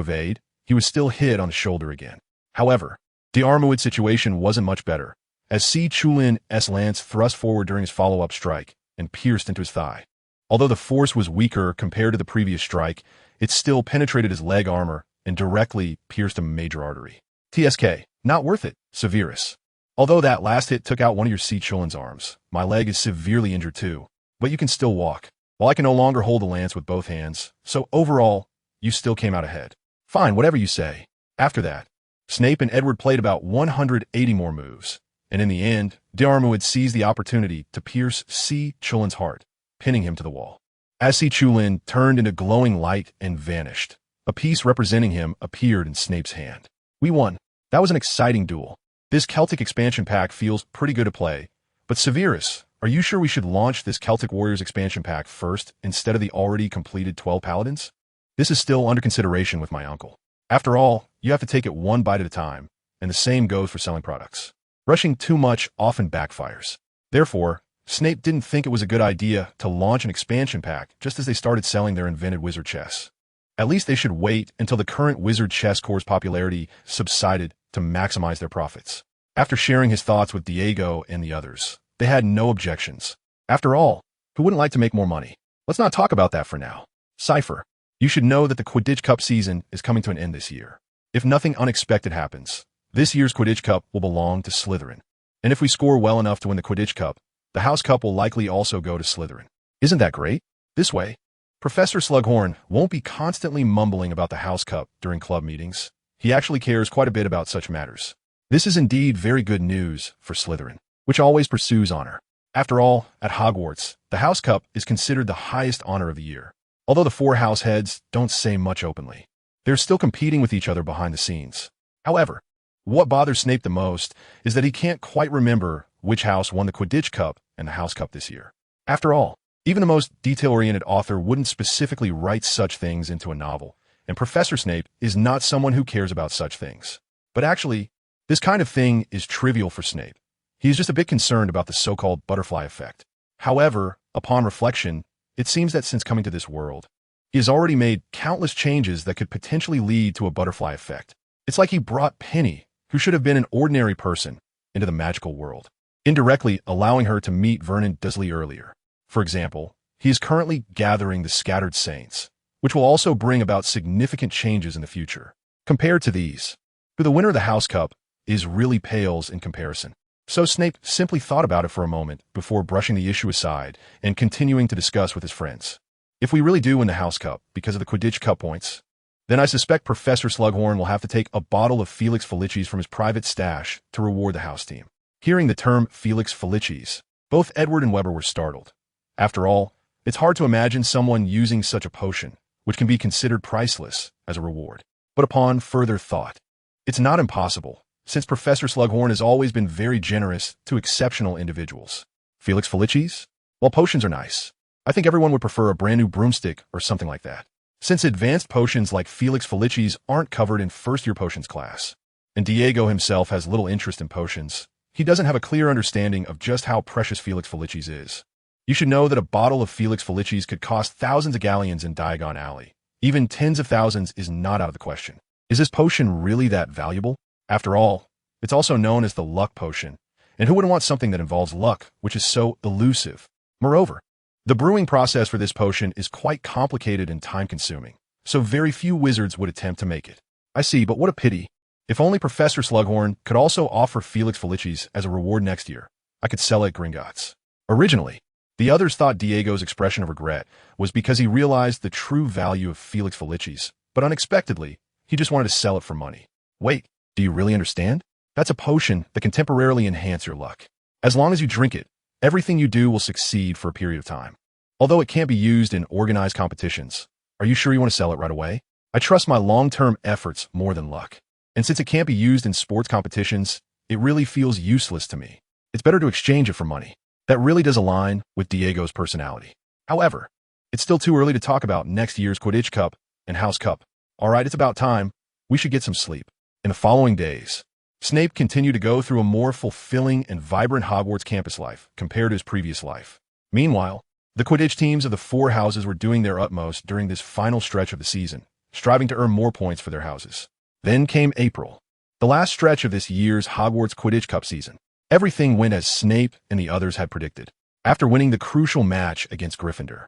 evade, he was still hit on the shoulder again. However, Darmoid's situation wasn't much better, as Si Chulin's lance thrust forward during his follow-up strike and pierced into his thigh. Although the force was weaker compared to the previous strike, it still penetrated his leg armor and directly pierced a major artery. TSK, not worth it, Severus. Although that last hit took out one of your Si Chulin's arms, my leg is severely injured too, but you can still walk. While I can no longer hold the lance with both hands, so overall, you still came out ahead. Fine, whatever you say. After that, Snape and Edward played about 180 more moves, and in the end, Darmoid seized the opportunity to pierce Si Chulin's heart, pinning him to the wall. As Si Chulin turned into glowing light and vanished, a piece representing him appeared in Snape's hand. We won. That was an exciting duel. This Celtic expansion pack feels pretty good to play, but Severus, are you sure we should launch this Celtic Warriors expansion pack first instead of the already completed 12 Paladins? This is still under consideration with my uncle. After all, you have to take it one bite at a time, and the same goes for selling products. Rushing too much often backfires. Therefore, Snape didn't think it was a good idea to launch an expansion pack just as they started selling their invented wizard chess. At least they should wait until the current wizard chess core's popularity subsided to maximize their profits. After sharing his thoughts with Diego and the others, they had no objections. After all, who wouldn't like to make more money? Let's not talk about that for now. Cypher, you should know that the Quidditch Cup season is coming to an end this year. If nothing unexpected happens, this year's Quidditch Cup will belong to Slytherin. And if we score well enough to win the Quidditch Cup, the House Cup will likely also go to Slytherin. Isn't that great? This way, Professor Slughorn won't be constantly mumbling about the House Cup during club meetings. He actually cares quite a bit about such matters. This is indeed very good news for Slytherin, which always pursues honor. After all, at Hogwarts, the House Cup is considered the highest honor of the year. Although the four house heads don't say much openly, they're still competing with each other behind the scenes. However, what bothers Snape the most is that he can't quite remember which house won the Quidditch Cup and the House Cup this year. After all, even the most detail-oriented author wouldn't specifically write such things into a novel, and Professor Snape is not someone who cares about such things. But actually, this kind of thing is trivial for Snape. He is just a bit concerned about the so-called butterfly effect. However, upon reflection, it seems that since coming to this world, he has already made countless changes that could potentially lead to a butterfly effect. It's like he brought Penny, who should have been an ordinary person, into the magical world, indirectly allowing her to meet Vernon Dursley earlier. For example, he is currently gathering the Scattered Saints, which will also bring about significant changes in the future. Compared to these, who the winner of the House Cup is really pales in comparison. So Snape simply thought about it for a moment before brushing the issue aside and continuing to discuss with his friends. If we really do win the House Cup because of the Quidditch Cup points, then I suspect Professor Slughorn will have to take a bottle of Felix Felicis from his private stash to reward the house team. Hearing the term Felix Felicis, both Edward and Weber were startled. After all, it's hard to imagine someone using such a potion, which can be considered priceless, as a reward. But upon further thought, it's not impossible, since Professor Slughorn has always been very generous to exceptional individuals. Felix Felicis? Well, potions are nice. I think everyone would prefer a brand new broomstick or something like that. Since advanced potions like Felix Felicis aren't covered in first-year potions class, and Diego himself has little interest in potions, he doesn't have a clear understanding of just how precious Felix Felicis is. You should know that a bottle of Felix Felicis could cost thousands of galleons in Diagon Alley. Even tens of thousands is not out of the question. Is this potion really that valuable? After all, it's also known as the luck potion, and who wouldn't want something that involves luck, which is so elusive? Moreover, the brewing process for this potion is quite complicated and time-consuming, so very few wizards would attempt to make it. I see, but what a pity. If only Professor Slughorn could also offer Felix Felicis as a reward next year, I could sell it at Gringotts. Originally, the others thought Diego's expression of regret was because he realized the true value of Felix Felicis, but unexpectedly, he just wanted to sell it for money. Wait, do you really understand? That's a potion that can temporarily enhance your luck. As long as you drink it, everything you do will succeed for a period of time. Although it can't be used in organized competitions, are you sure you want to sell it right away? I trust my long-term efforts more than luck. And since it can't be used in sports competitions, it really feels useless to me. It's better to exchange it for money. That really does align with Diego's personality. However, it's still too early to talk about next year's Quidditch Cup and House Cup. All right, it's about time. We should get some sleep. In the following days, Snape continued to go through a more fulfilling and vibrant Hogwarts campus life compared to his previous life. Meanwhile, the Quidditch teams of the four houses were doing their utmost during this final stretch of the season, striving to earn more points for their houses. Then came April, the last stretch of this year's Hogwarts Quidditch Cup season. Everything went as Snape and the others had predicted. After winning the crucial match against Gryffindor,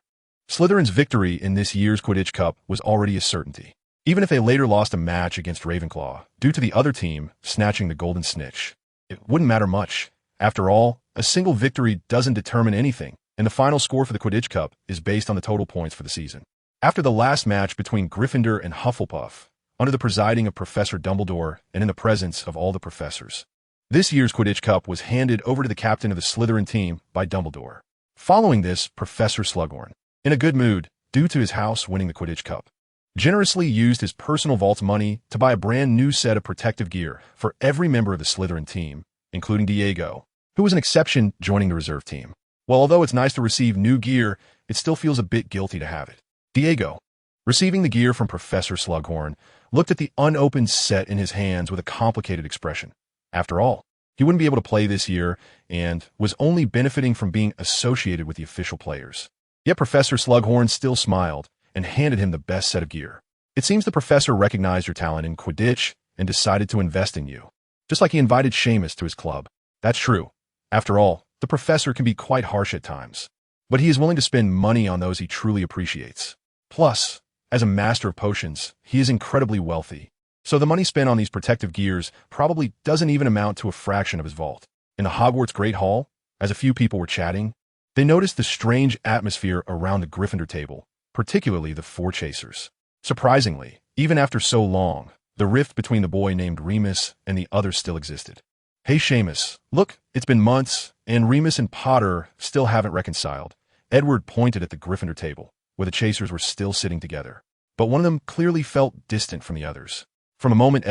Slytherin's victory in this year's Quidditch Cup was already a certainty, even if they later lost a match against Ravenclaw due to the other team snatching the golden snitch. It wouldn't matter much. After all, a single victory doesn't determine anything, and the final score for the Quidditch Cup is based on the total points for the season. After the last match between Gryffindor and Hufflepuff, under the presiding of Professor Dumbledore and in the presence of all the professors, this year's Quidditch Cup was handed over to the captain of the Slytherin team by Dumbledore. Following this, Professor Slughorn, in a good mood due to his house winning the Quidditch Cup, generously used his personal vault's money to buy a brand new set of protective gear for every member of the Slytherin team, including Diego, who was an exception joining the reserve team. Well, although it's nice to receive new gear, it still feels a bit guilty to have it. Diego, receiving the gear from Professor Slughorn, looked at the unopened set in his hands with a complicated expression. After all, he wouldn't be able to play this year and was only benefiting from being associated with the official players. Yet Professor Slughorn still smiled and handed him the best set of gear. It seems the professor recognized your talent in Quidditch and decided to invest in you, just like he invited Seamus to his club. That's true. After all, the professor can be quite harsh at times, but he is willing to spend money on those he truly appreciates. Plus, as a master of potions, he is incredibly wealthy, so the money spent on these protective gears probably doesn't even amount to a fraction of his vault. In the Hogwarts Great Hall, as a few people were chatting, they noticed the strange atmosphere around the Gryffindor table, particularly the four chasers. Surprisingly, even after so long, the rift between the boy named Remus and the others still existed. Hey Seamus, look, it's been months, and Remus and Potter still haven't reconciled. Edward pointed at the Gryffindor table, where the chasers were still sitting together. But one of them clearly felt distant from the others. From a moment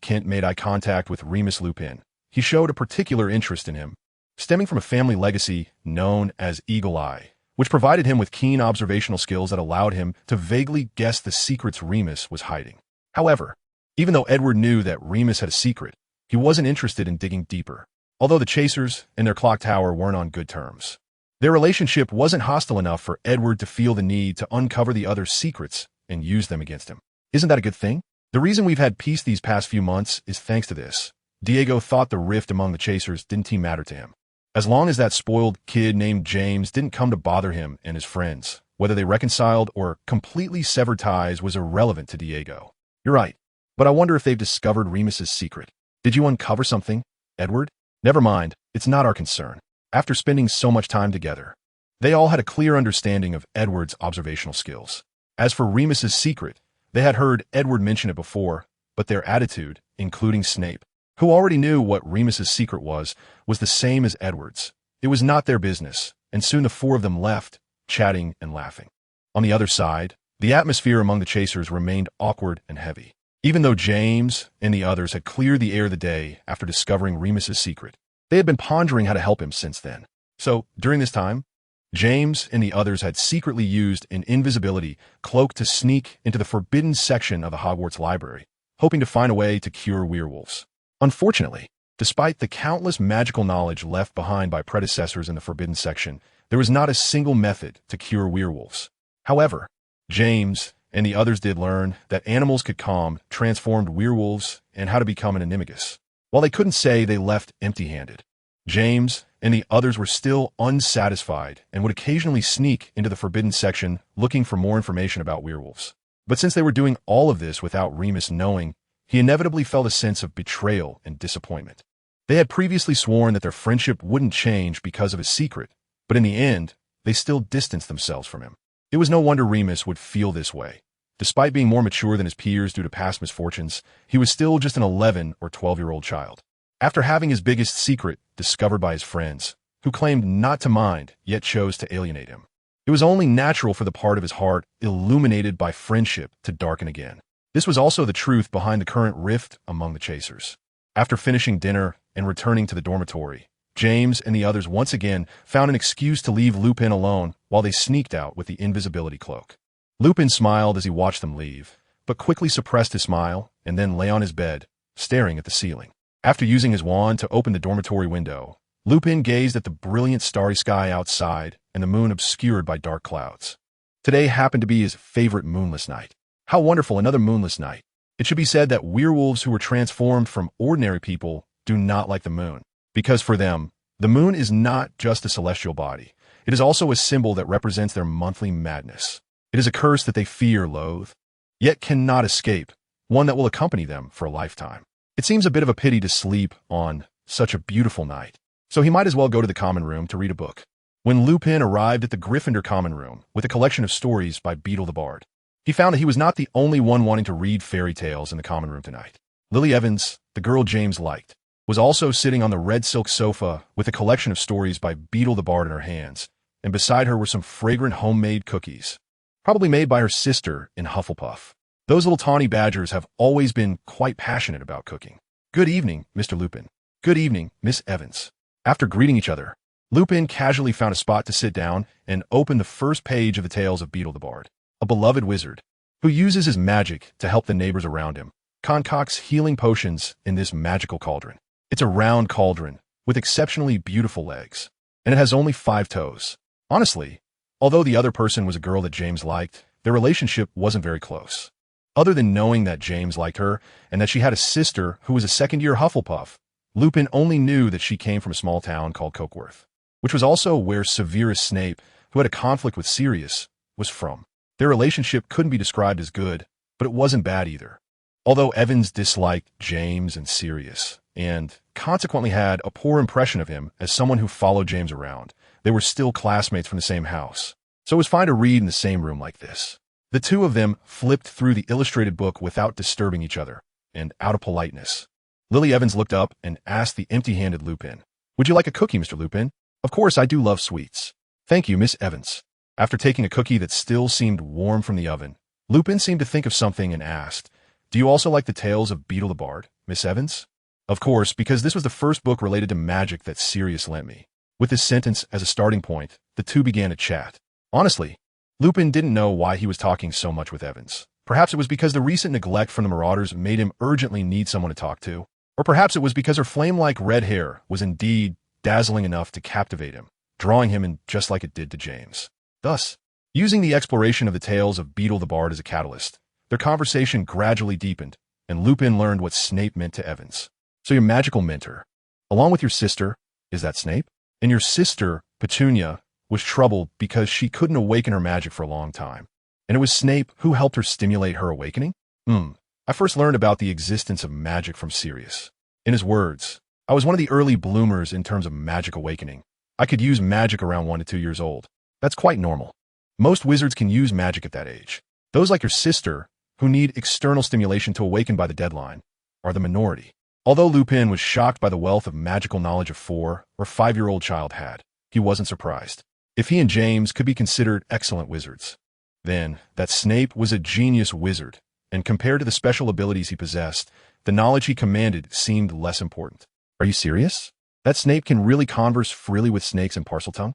Kent made eye contact with Remus Lupin, he showed a particular interest in him, stemming from a family legacy known as Eagle Eye, which provided him with keen observational skills that allowed him to vaguely guess the secrets Remus was hiding. However, even though Edward knew that Remus had a secret, he wasn't interested in digging deeper, although the chasers and their clock tower weren't on good terms. Their relationship wasn't hostile enough for Edward to feel the need to uncover the other's secrets and use them against him. Isn't that a good thing? The reason we've had peace these past few months is thanks to this. Diego thought the rift among the chasers didn't matter to him. As long as that spoiled kid named James didn't come to bother him and his friends, whether they reconciled or completely severed ties was irrelevant to Diego. You're right, but I wonder if they've discovered Remus's secret. Did you uncover something, Edward? Never mind, it's not our concern. After spending so much time together, they all had a clear understanding of Edward's observational skills. As for Remus's secret, they had heard Edward mention it before, but their attitude, including Snape, who already knew what Remus's secret was the same as Edward's. It was not their business, and soon the four of them left, chatting and laughing. On the other side, the atmosphere among the chasers remained awkward and heavy. Even though James and the others had cleared the air the day after discovering Remus's secret, they had been pondering how to help him since then. So, during this time, James and the others had secretly used an invisibility cloak to sneak into the forbidden section of the Hogwarts library, hoping to find a way to cure werewolves. Unfortunately, despite the countless magical knowledge left behind by predecessors in the forbidden section, there was not a single method to cure werewolves. However, James and the others did learn that animals could calm transformed werewolves and how to become an animagus. While they couldn't say they left empty-handed, James and the others were still unsatisfied and would occasionally sneak into the forbidden section looking for more information about werewolves. But since they were doing all of this without Remus knowing, he inevitably felt a sense of betrayal and disappointment. They had previously sworn that their friendship wouldn't change because of his secret, but in the end, they still distanced themselves from him. It was no wonder Remus would feel this way. Despite being more mature than his peers due to past misfortunes, he was still just an 11 or 12-year-old child. After having his biggest secret discovered by his friends, who claimed not to mind yet chose to alienate him, it was only natural for the part of his heart illuminated by friendship to darken again. This was also the truth behind the current rift among the chasers. After finishing dinner and returning to the dormitory, James and the others once again found an excuse to leave Lupin alone while they sneaked out with the invisibility cloak. Lupin smiled as he watched them leave, but quickly suppressed his smile and then lay on his bed, staring at the ceiling. After using his wand to open the dormitory window, Lupin gazed at the brilliant starry sky outside and the moon obscured by dark clouds. Today happened to be his favorite moonless night. How wonderful, another moonless night. It should be said that werewolves who were transformed from ordinary people do not like the moon, because for them, the moon is not just a celestial body. It is also a symbol that represents their monthly madness. It is a curse that they fear, loathe, yet cannot escape, one that will accompany them for a lifetime. It seems a bit of a pity to sleep on such a beautiful night, so he might as well go to the common room to read a book. When Lupin arrived at the Gryffindor common room with a collection of stories by Beetle the Bard, he found that he was not the only one wanting to read fairy tales in the common room tonight. Lily Evans, the girl James liked, was also sitting on the red silk sofa with a collection of stories by Beetle the Bard in her hands, and beside her were some fragrant homemade cookies, probably made by her sister in Hufflepuff. Those little tawny badgers have always been quite passionate about cooking. Good evening, Mr. Lupin. Good evening, Miss Evans. After greeting each other, Lupin casually found a spot to sit down and opened the first page of the tales of Beetle the Bard, a beloved wizard who uses his magic to help the neighbors around him, concocts healing potions in this magical cauldron. It's a round cauldron with exceptionally beautiful legs, and it has only 5 toes. Honestly, although the other person was a girl that James liked, their relationship wasn't very close. Other than knowing that James liked her and that she had a sister who was a second-year Hufflepuff, Lupin only knew that she came from a small town called Cokeworth, which was also where Severus Snape, who had a conflict with Sirius, was from. Their relationship couldn't be described as good, but it wasn't bad either. Although Evans disliked James and Sirius, and consequently had a poor impression of him as someone who followed James around, they were still classmates from the same house, so it was fine to read in the same room like this. The two of them flipped through the illustrated book without disturbing each other, and out of politeness. Lily Evans looked up and asked the empty-handed Lupin, "Would you like a cookie, Mr. Lupin?" "Of course, I do love sweets." "Thank you, Miss Evans." After taking a cookie that still seemed warm from the oven, Lupin seemed to think of something and asked, "Do you also like the tales of Beetle the Bard, Miss Evans?" Of course, because this was the first book related to magic that Sirius lent me. With this sentence as a starting point, the two began to chat. Honestly, Lupin didn't know why he was talking so much with Evans. Perhaps it was because the recent neglect from the Marauders made him urgently need someone to talk to. Or perhaps it was because her flame-like red hair was indeed dazzling enough to captivate him, drawing him in just like it did to James. Thus, using the exploration of the tales of Beetle the Bard as a catalyst, their conversation gradually deepened, and Lupin learned what Snape meant to Evans. "So your magical mentor, along with your sister, is that Snape? And your sister, Petunia, was troubled because she couldn't awaken her magic for a long time. And it was Snape who helped her stimulate her awakening? I first learned about the existence of magic from Sirius. In his words, I was one of the early bloomers in terms of magic awakening. I could use magic around 1 to 2 years old. That's quite normal. Most wizards can use magic at that age. Those like your sister, who need external stimulation to awaken by the deadline, are the minority." Although Lupin was shocked by the wealth of magical knowledge a 4- or 5-year-old child had, he wasn't surprised. If he and James could be considered excellent wizards, then that Snape was a genius wizard, and compared to the special abilities he possessed, the knowledge he commanded seemed less important. "Are you serious? That Snape can really converse freely with snakes and Parseltongue?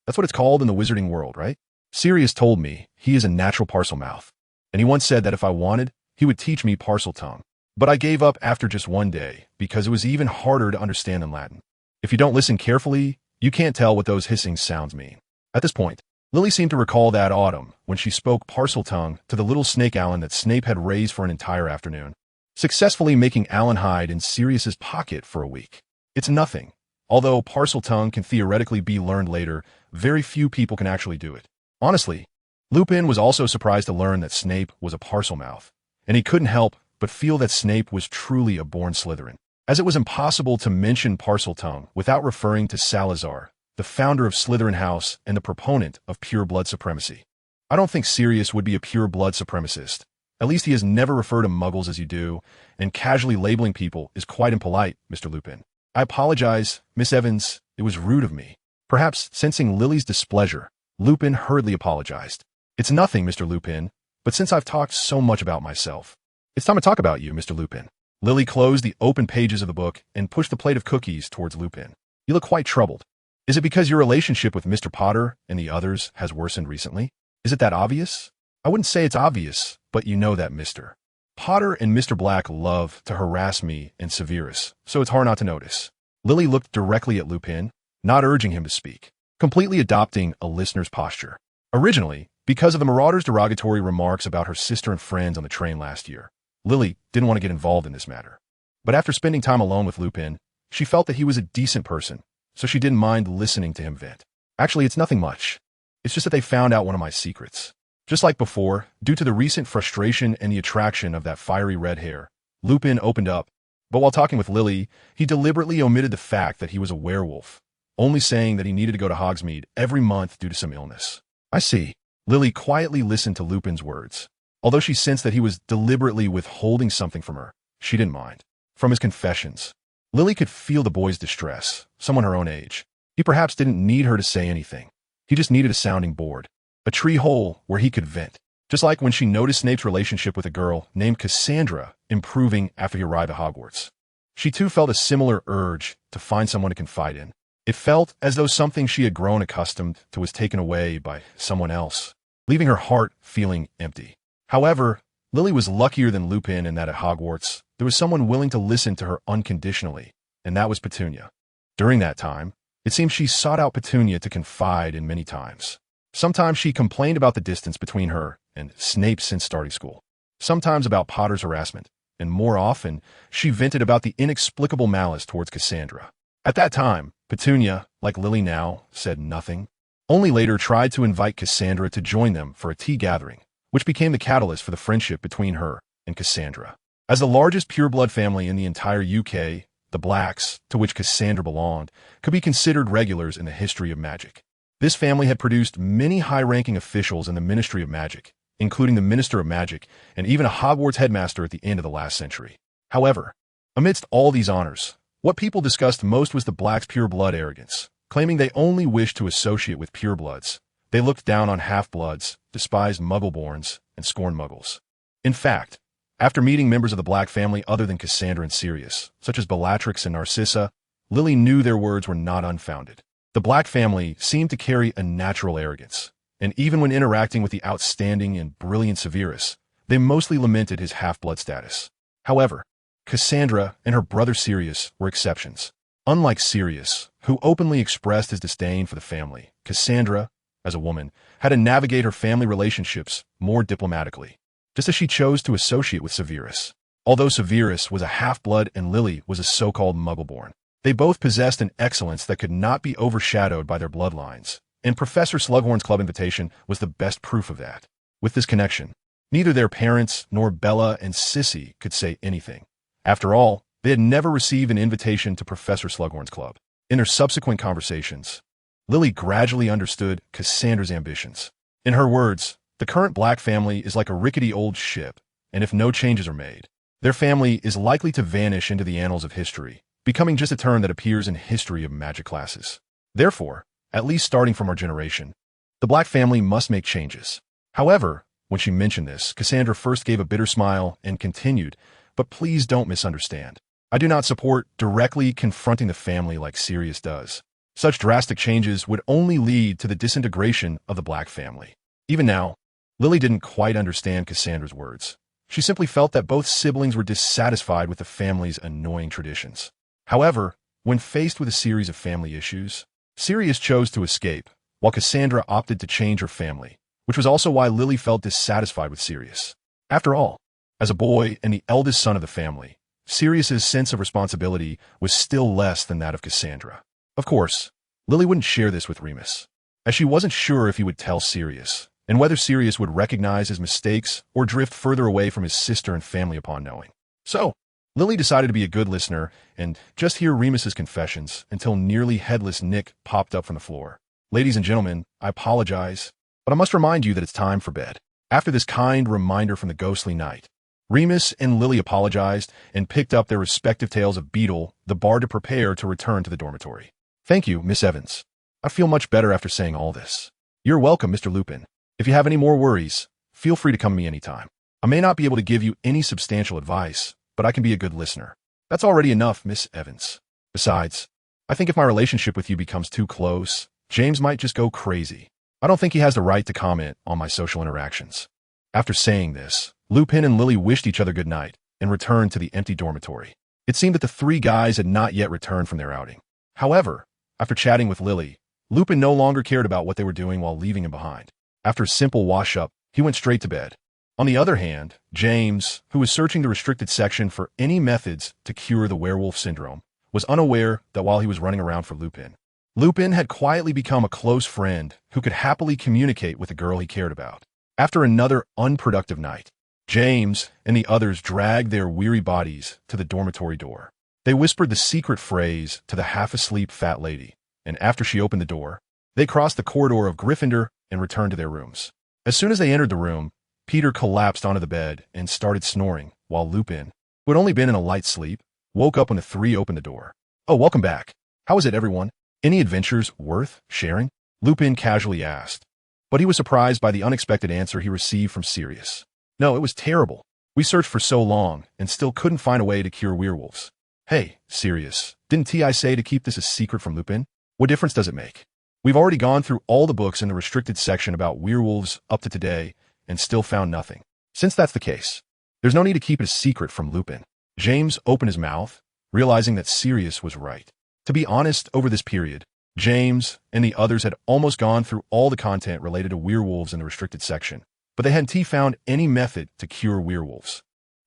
That's what it's called in the wizarding world, right? Sirius told me he is a natural Parselmouth, and he once said that if I wanted, he would teach me Parseltongue. But I gave up after just 1 day, because it was even harder to understand than Latin. If you don't listen carefully, you can't tell what those hissing sounds mean." At this point, Lily seemed to recall that autumn when she spoke Parseltongue to the little snake Alan that Snape had raised for an entire afternoon, successfully making Alan hide in Sirius's pocket for a week. It's nothing. Although Parseltongue can theoretically be learned later, very few people can actually do it. Honestly, Lupin was also surprised to learn that Snape was a Parselmouth, and he couldn't help but feel that Snape was truly a born Slytherin, as it was impossible to mention Parseltongue without referring to Salazar, the founder of Slytherin House and the proponent of pure blood supremacy. I don't think Sirius would be a pure blood supremacist. At least he has never referred to muggles as you do, and casually labeling people is quite impolite, Mr. Lupin. I apologize, Miss Evans, it was rude of me. Perhaps sensing Lily's displeasure, Lupin hurriedly apologized. "It's nothing, Mr. Lupin, but since I've talked so much about myself, it's time to talk about you, Mr. Lupin." Lily closed the open pages of the book and pushed the plate of cookies towards Lupin. You look quite troubled. Is it because your relationship with Mr. Potter and the others has worsened recently? Is it that obvious? I wouldn't say it's obvious, but you know that Mr. Potter and Mr. Black love to harass me and Severus, so it's hard not to notice. Lily looked directly at Lupin, not urging him to speak, completely adopting a listener's posture. Originally, because of the Marauders' derogatory remarks about her sister and friends on the train last year, Lily didn't want to get involved in this matter. But after spending time alone with Lupin, she felt that he was a decent person, so she didn't mind listening to him vent. Actually, it's nothing much. It's just that they found out one of my secrets. Just like before, due to the recent frustration and the attraction of that fiery red hair, Lupin opened up, but while talking with Lily, he deliberately omitted the fact that he was a werewolf, only saying that he needed to go to Hogsmeade every month due to some illness. I see. Lily quietly listened to Lupin's words. Although she sensed that he was deliberately withholding something from her, she didn't mind. From his confessions, Lily could feel the boy's distress, someone her own age. He perhaps didn't need her to say anything. He just needed a sounding board. A tree hole where he could vent. Just like when she noticed Snape's relationship with a girl named Cassandra improving after he arrived at Hogwarts. She too felt a similar urge to find someone to confide in. It felt as though something she had grown accustomed to was taken away by someone else, leaving her heart feeling empty. However, Lily was luckier than Lupin in that at Hogwarts, there was someone willing to listen to her unconditionally, and that was Petunia. During that time, it seemed she sought out Petunia to confide in many times. Sometimes she complained about the distance between her and Snape since starting school. Sometimes about Potter's harassment, and more often, she vented about the inexplicable malice towards Cassandra. At that time, Petunia, like Lily now, said nothing. Only later tried to invite Cassandra to join them for a tea gathering, which became the catalyst for the friendship between her and Cassandra. As the largest pureblood family in the entire UK, the Blacks, to which Cassandra belonged, could be considered regulars in the history of magic. This family had produced many high-ranking officials in the Ministry of Magic, including the Minister of Magic and even a Hogwarts headmaster at the end of the last century. However, amidst all these honors, what people discussed most was the Blacks' pureblood arrogance, claiming they only wished to associate with purebloods. They looked down on half-bloods, despised Muggleborns, and scorned Muggles. In fact, after meeting members of the Black family other than Cassandra and Sirius, such as Bellatrix and Narcissa, Lily knew their words were not unfounded. The Black family seemed to carry a natural arrogance, and even when interacting with the outstanding and brilliant Severus, they mostly lamented his half-blood status. However, Cassandra and her brother Sirius were exceptions. Unlike Sirius, who openly expressed his disdain for the family, Cassandra, as a woman, had to navigate her family relationships more diplomatically, just as she chose to associate with Severus. Although Severus was a half-blood and Lily was a so-called Muggleborn, they both possessed an excellence that could not be overshadowed by their bloodlines, and Professor Slughorn's club invitation was the best proof of that. With this connection, neither their parents nor Bella and Sissy could say anything. After all, they had never received an invitation to Professor Slughorn's club. In their subsequent conversations, Lily gradually understood Cassandra's ambitions. In her words, the current Black family is like a rickety old ship, and if no changes are made, their family is likely to vanish into the annals of history, becoming just a term that appears in history of magic classes. Therefore, at least starting from our generation, the Black family must make changes. However, when she mentioned this, Cassandra first gave a bitter smile and continued, "But please don't misunderstand. I do not support directly confronting the family like Sirius does. Such drastic changes would only lead to the disintegration of the Black family." Even now, Lily didn't quite understand Cassandra's words. She simply felt that both siblings were dissatisfied with the family's annoying traditions. However, when faced with a series of family issues, Sirius chose to escape, while Cassandra opted to change her family, which was also why Lily felt dissatisfied with Sirius. After all, as a boy and the eldest son of the family, Sirius's sense of responsibility was still less than that of Cassandra. Of course, Lily wouldn't share this with Remus, as she wasn't sure if he would tell Sirius, and whether Sirius would recognize his mistakes or drift further away from his sister and family upon knowing. So, Lily decided to be a good listener and just hear Remus's confessions until nearly headless Nick popped up from the floor. "Ladies and gentlemen, I apologize, but I must remind you that it's time for bed." After this kind reminder from the ghostly night, Remus and Lily apologized and picked up their respective tales of Beetle, the bard, to prepare to return to the dormitory. "Thank you, Miss Evans. I feel much better after saying all this." "You're welcome, Mr. Lupin. If you have any more worries, feel free to come to me anytime. I may not be able to give you any substantial advice, but I can be a good listener." "That's already enough, Miss Evans. Besides, I think if my relationship with you becomes too close, James might just go crazy. I don't think he has the right to comment on my social interactions." After saying this, Lupin and Lily wished each other good night and returned to the empty dormitory. It seemed that the three guys had not yet returned from their outing. However, after chatting with Lily, Lupin no longer cared about what they were doing while leaving him behind. After a simple wash-up, he went straight to bed. On the other hand, James, who was searching the restricted section for any methods to cure the werewolf syndrome, was unaware that while he was running around for Lupin, Lupin had quietly become a close friend who could happily communicate with the girl he cared about. After another unproductive night, James and the others dragged their weary bodies to the dormitory door. They whispered the secret phrase to the half-asleep fat lady, and after she opened the door, they crossed the corridor of Gryffindor and returned to their rooms. As soon as they entered the room, Peter collapsed onto the bed and started snoring, while Lupin, who had only been in a light sleep, woke up when the three opened the door. "Oh, welcome back. How is it, everyone? Any adventures worth sharing?" Lupin casually asked, but he was surprised by the unexpected answer he received from Sirius. "No, it was terrible. We searched for so long and still couldn't find a way to cure werewolves." "Hey, Sirius, didn't T.I. say to keep this a secret from Lupin? What difference does it make? We've already gone through all the books in the restricted section about werewolves up to today and still found nothing. Since that's the case, there's no need to keep it a secret from Lupin." James opened his mouth, realizing that Sirius was right. To be honest, over this period, James and the others had almost gone through all the content related to werewolves in the restricted section, but they hadn't found any method to cure werewolves.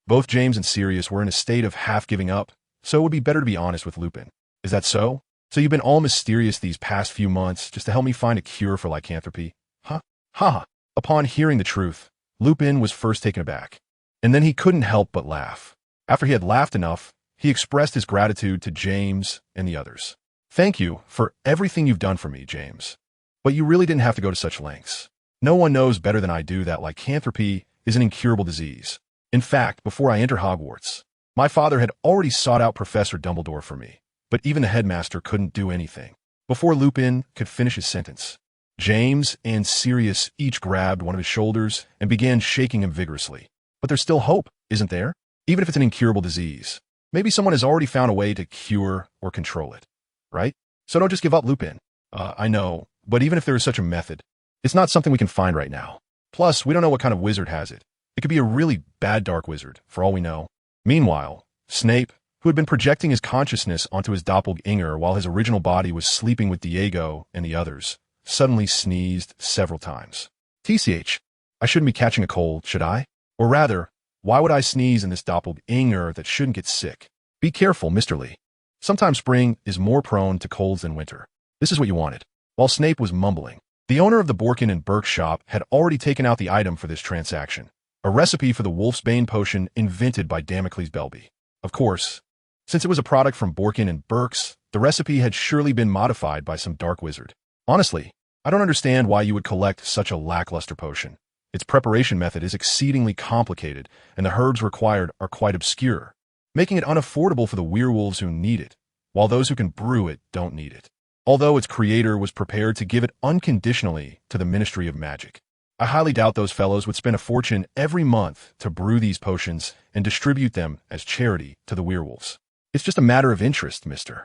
Both James and Sirius were in a state of half giving up, so it would be better to be honest with Lupin. "Is that so? So you've been all mysterious these past few months just to help me find a cure for lycanthropy? Huh? Ha! Upon hearing the truth, Lupin was first taken aback, and then he couldn't help but laugh. After he had laughed enough, he expressed his gratitude to James and the others. "Thank you for everything you've done for me, James. But you really didn't have to go to such lengths. No one knows better than I do that lycanthropy is an incurable disease. In fact, before I entered Hogwarts, my father had already sought out Professor Dumbledore for me, but even the headmaster couldn't do anything." Before Lupin could finish his sentence, James and Sirius each grabbed one of his shoulders and began shaking him vigorously. "But there's still hope, isn't there? Even if it's an incurable disease, maybe someone has already found a way to cure or control it, right? So don't just give up, Lupin." I know, but even if there is such a method, it's not something we can find right now. Plus, we don't know what kind of wizard has it. It could be a really bad dark wizard, for all we know." Meanwhile, Snape, who had been projecting his consciousness onto his doppelganger while his original body was sleeping with Diego and the others, suddenly sneezed several times. "TCH, I shouldn't be catching a cold, should I? Or rather, why would I sneeze in this doppelganger that shouldn't get sick? Be careful, Mr. Lee. Sometimes spring is more prone to colds than winter. This is what you wanted." While Snape was mumbling, the owner of the Borkin and Burke shop had already taken out the item for this transaction, a recipe for the Wolfsbane potion invented by Damocles Belby. Of course, since it was a product from Borkin and Burke's, the recipe had surely been modified by some dark wizard. "Honestly, I don't understand why you would collect such a lackluster potion. Its preparation method is exceedingly complicated, and the herbs required are quite obscure, making it unaffordable for the werewolves who need it, while those who can brew it don't need it. Although its creator was prepared to give it unconditionally to the Ministry of Magic. I highly doubt those fellows would spend a fortune every month to brew these potions and distribute them as charity to the werewolves. It's just a matter of interest, Mr.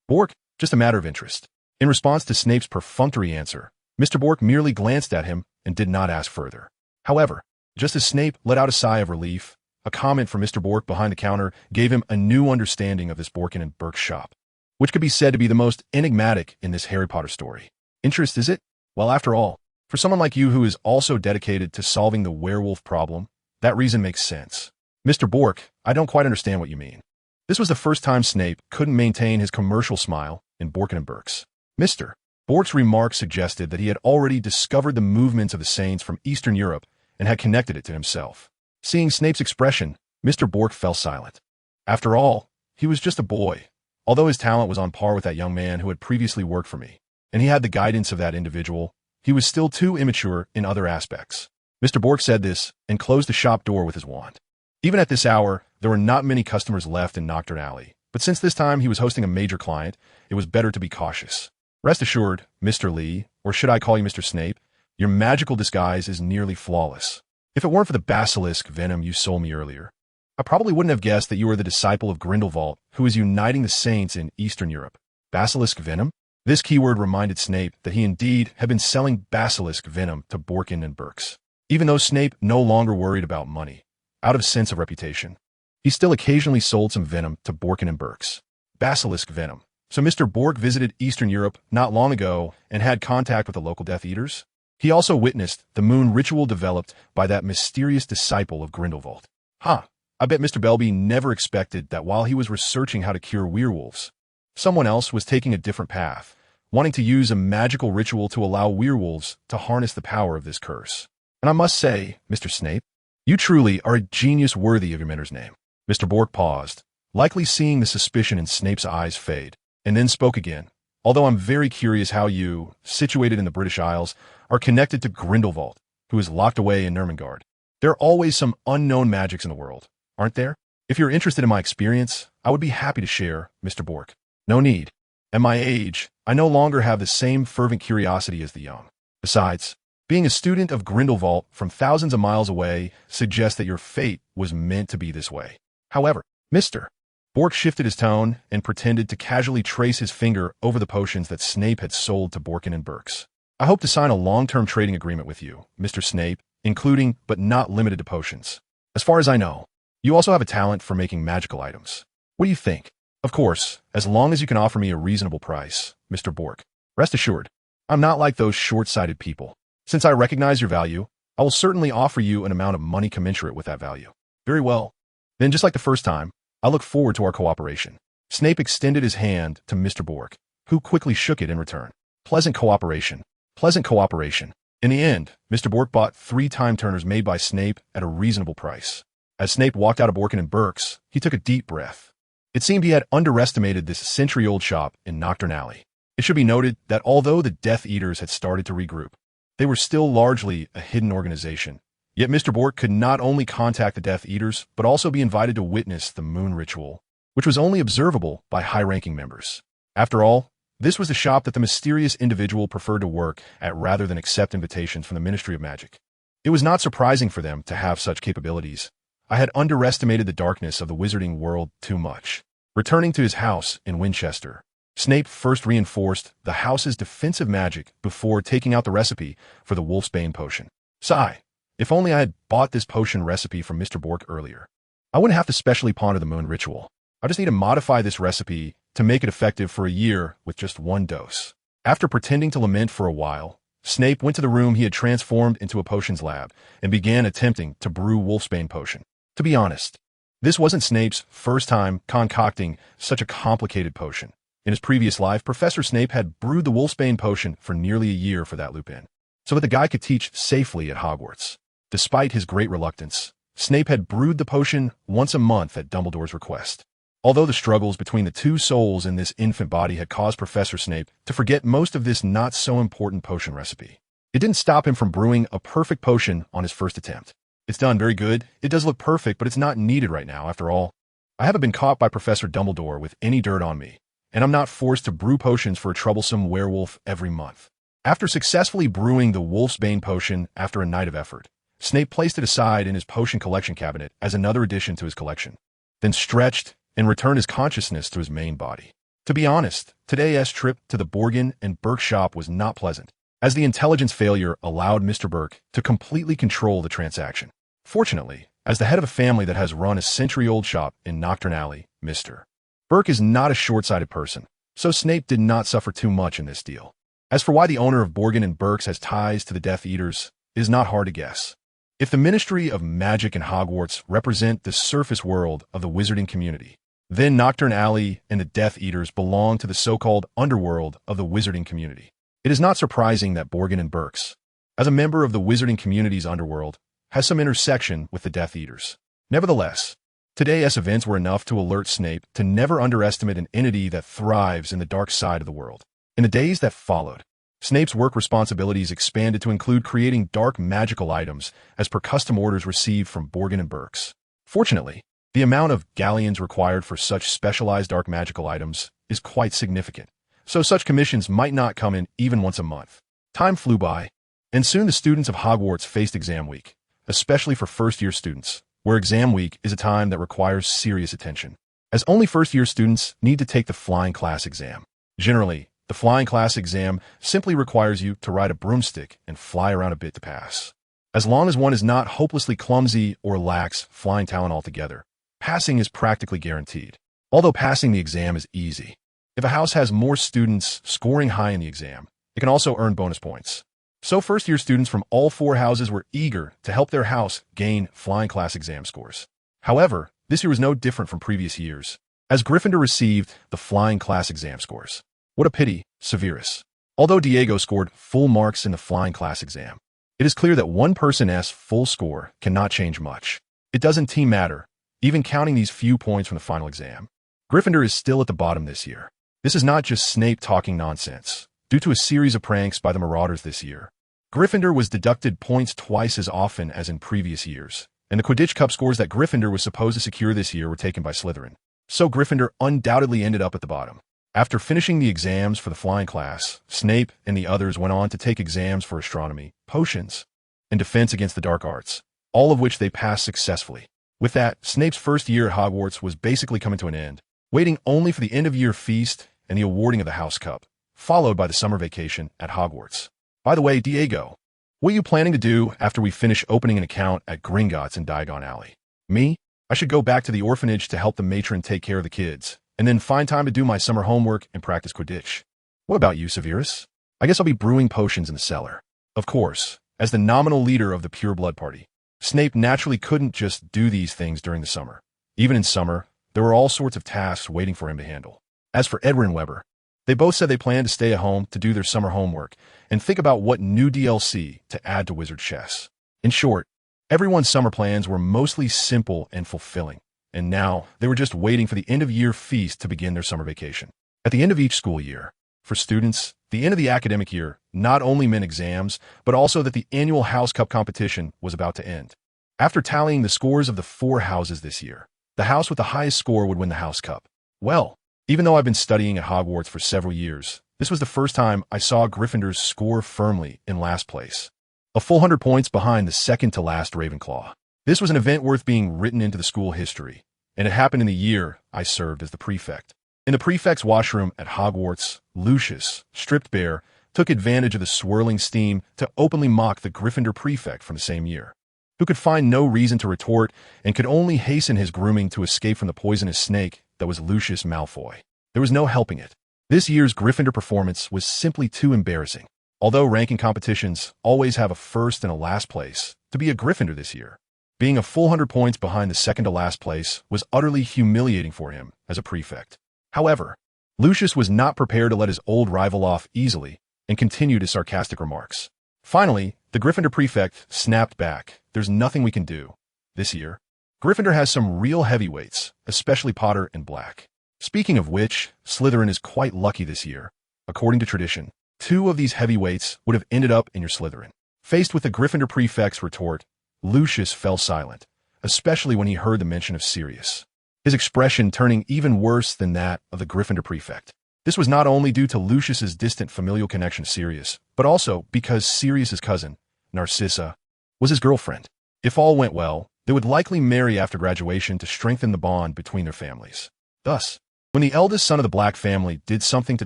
Bork, just a matter of interest." In response to Snape's perfunctory answer, Mr. Bork merely glanced at him and did not ask further. However, just as Snape let out a sigh of relief, a comment from Mr. Bork behind the counter gave him a new understanding of this Borkin and Burke shop, which could be said to be the most enigmatic in this Harry Potter story. "Interest, is it? Well, after all, for someone like you who is also dedicated to solving the werewolf problem, that reason makes sense. Mr. Bork, I don't quite understand what you mean." This was the first time Snape couldn't maintain his commercial smile in Borkin and Burke's. Mr. Bork's remark suggested that he had already discovered the movements of the saints from Eastern Europe and had connected it to himself. Seeing Snape's expression, Mr. Bork fell silent. After all, he was just a boy, although his talent was on par with that young man who had previously worked for me, and he had the guidance of that individual. He was still too immature in other aspects. Mr. Bork said this and closed the shop door with his wand. Even at this hour, there were not many customers left in Nocturne Alley, but since this time he was hosting a major client, it was better to be cautious. "Rest assured, Mr. Lee, or should I call you Mr. Snape, your magical disguise is nearly flawless. If it weren't for the basilisk venom you sold me earlier, I probably wouldn't have guessed that you were the disciple of Grindelwald who is uniting the saints in Eastern Europe. Basilisk venom? This keyword reminded Snape that he indeed had been selling basilisk venom to Borkin and Burks. Even though Snape no longer worried about money, out of sense of reputation, he still occasionally sold some venom to Borkin and Burks. Basilisk venom. So Mr. Bork visited Eastern Europe not long ago and had contact with the local Death Eaters? He also witnessed the moon ritual developed by that mysterious disciple of Grindelwald. I bet Mr. Belby never expected that while he was researching how to cure werewolves, someone else was taking a different path, wanting to use a magical ritual to allow werewolves to harness the power of this curse. And I must say, Mr. Snape, you truly are a genius worthy of your mentor's name. Mr. Bork paused, likely seeing the suspicion in Snape's eyes fade, and then spoke again. Although I'm very curious how you, situated in the British Isles, are connected to Grindelwald, who is locked away in Nurmengard. There are always some unknown magics in the world, aren't there? If you're interested in my experience, I would be happy to share, Mr. Bork. No need. At my age, I no longer have the same fervent curiosity as the young. Besides, being a student of Grindelwald from thousands of miles away suggests that your fate was meant to be this way. However, Mr. Bork shifted his tone and pretended to casually trace his finger over the potions that Snape had sold to Borkin and Burks. I hope to sign a long-term trading agreement with you, Mr. Snape, including but not limited to potions. As far as I know, you also have a talent for making magical items. What do you think? Of course, as long as you can offer me a reasonable price, Mr. Bork. Rest assured, I'm not like those short-sighted people. Since I recognize your value, I will certainly offer you an amount of money commensurate with that value. Very well. Then just like the first time, I look forward to our cooperation. Snape extended his hand to Mr. Bork, who quickly shook it in return. Pleasant cooperation. Pleasant cooperation. In the end, Mr. Bork bought 3 time-turners made by Snape at a reasonable price. As Snape walked out of Borkin and Burks, he took a deep breath. It seemed he had underestimated this century-old shop in Nocturne Alley. It should be noted that although the Death Eaters had started to regroup, they were still largely a hidden organization. Yet Mr. Bork could not only contact the Death Eaters, but also be invited to witness the moon ritual, which was only observable by high-ranking members. After all, this was the shop that the mysterious individual preferred to work at rather than accept invitations from the Ministry of Magic. It was not surprising for them to have such capabilities. I had underestimated the darkness of the wizarding world too much. Returning to his house in Winchester, Snape first reinforced the house's defensive magic before taking out the recipe for the Wolfsbane potion. Sigh. If only I had bought this potion recipe from Mr. Bork earlier. I wouldn't have to specially ponder the moon ritual. I just need to modify this recipe to make it effective for a year with just 1 dose. After pretending to lament for a while, Snape went to the room he had transformed into a potions lab and began attempting to brew Wolfsbane potion. To be honest, this wasn't Snape's first time concocting such a complicated potion. In his previous life, Professor Snape had brewed the Wolfsbane potion for nearly a year for that Lupin, so that the guy could teach safely at Hogwarts. Despite his great reluctance, Snape had brewed the potion once a month at Dumbledore's request. Although the struggles between the 2 souls in this infant body had caused Professor Snape to forget most of this not-so-important potion recipe, it didn't stop him from brewing a perfect potion on his first attempt. It's done very good. It does look perfect, but it's not needed right now, after all. I haven't been caught by Professor Dumbledore with any dirt on me, and I'm not forced to brew potions for a troublesome werewolf every month. After successfully brewing the Wolfsbane potion after a night of effort, Snape placed it aside in his potion collection cabinet as another addition to his collection, then stretched and returned his consciousness to his main body. To be honest, today's trip to the Borgin and Burke shop was not pleasant, as the intelligence failure allowed Mr. Burke to completely control the transaction. Fortunately, as the head of a family that has run a century-old shop in Nocturne Alley, Mr. Burke is not a short-sighted person, so Snape did not suffer too much in this deal. As for why the owner of Borgin and Burke's has ties to the Death Eaters, it is not hard to guess. If the Ministry of Magic and Hogwarts represent the surface world of the wizarding community, then Nocturne Alley and the Death Eaters belong to the so-called underworld of the wizarding community. It is not surprising that Borgin and Burke's, as a member of the wizarding community's underworld, has some intersection with the Death Eaters. Nevertheless, today's events were enough to alert Snape to never underestimate an entity that thrives in the dark side of the world. In the days that followed, Snape's work responsibilities expanded to include creating dark magical items as per custom orders received from Borgin and Burke's. Fortunately, the amount of galleons required for such specialized dark magical items is quite significant, so such commissions might not come in even once a month. Time flew by, and soon the students of Hogwarts faced exam week, especially for first-year students, where exam week is a time that requires serious attention, as only first-year students need to take the flying class exam. Generally, the flying class exam simply requires you to ride a broomstick and fly around a bit to pass. As long as one is not hopelessly clumsy or lacks flying talent altogether, passing is practically guaranteed. Although passing the exam is easy. If a house has more students scoring high in the exam, it can also earn bonus points. So first-year students from all 4 houses were eager to help their house gain flying class exam scores. However, this year was no different from previous years, as Gryffindor received the flying class exam scores. What a pity, Severus. Although Diego scored full marks in the flying class exam, it is clear that one person's full score cannot change much. It doesn't team matter, even counting these few points from the final exam. Gryffindor is still at the bottom this year. This is not just Snape talking nonsense. Due to a series of pranks by the Marauders this year, Gryffindor was deducted points twice as often as in previous years, and the Quidditch Cup scores that Gryffindor was supposed to secure this year were taken by Slytherin. So Gryffindor undoubtedly ended up at the bottom. After finishing the exams for the flying class, Snape and the others went on to take exams for astronomy, potions, and defense against the dark arts, all of which they passed successfully. With that, Snape's first year at Hogwarts was basically coming to an end, waiting only for the end-of-year feast and the awarding of the House Cup, followed by the summer vacation at Hogwarts. By the way, Diego, what are you planning to do after we finish opening an account at Gringotts in Diagon Alley? Me? I should go back to the orphanage to help the matron take care of the kids, and then find time to do my summer homework and practice Quidditch. What about you, Severus? I guess I'll be brewing potions in the cellar. Of course, as the nominal leader of the Pure Blood Party, Snape naturally couldn't just do these things during the summer. Even in summer, there were all sorts of tasks waiting for him to handle. As for Edward and Weber, they both said they planned to stay at home to do their summer homework and think about what new DLC to add to Wizard Chess. In short, everyone's summer plans were mostly simple and fulfilling, and now they were just waiting for the end-of-year feast to begin their summer vacation. At the end of each school year, for students, the end of the academic year not only meant exams, but also that the annual House Cup competition was about to end. After tallying the scores of the 4 houses this year, the house with the highest score would win the House Cup. Well, even though I've been studying at Hogwarts for several years, this was the first time I saw Gryffindors score firmly in last place, a full 100 points behind the second-to-last Ravenclaw. This was an event worth being written into the school history, and it happened in the year I served as the prefect. In the prefect's washroom at Hogwarts, Lucius, stripped bare, took advantage of the swirling steam to openly mock the Gryffindor prefect from the same year, who could find no reason to retort and could only hasten his grooming to escape from the poisonous snake that was Lucius Malfoy. There was no helping it. This year's Gryffindor performance was simply too embarrassing. Although ranking competitions always have a first and a last place, to be a Gryffindor this year, being a full 100 points behind the second to last place was utterly humiliating for him as a prefect. However, Lucius was not prepared to let his old rival off easily and continued his sarcastic remarks. Finally, the Gryffindor prefect snapped back. There's nothing we can do. This year, Gryffindor has some real heavyweights, especially Potter and Black. Speaking of which, Slytherin is quite lucky this year. According to tradition, 2 of these heavyweights would have ended up in your Slytherin. Faced with the Gryffindor prefect's retort, Lucius fell silent, especially when he heard the mention of Sirius, his expression turning even worse than that of the Gryffindor prefect. This was not only due to Lucius's distant familial connection to Sirius, but also because Sirius's cousin, Narcissa, was his girlfriend. If all went well, they would likely marry after graduation to strengthen the bond between their families. Thus, when the eldest son of the Black family did something to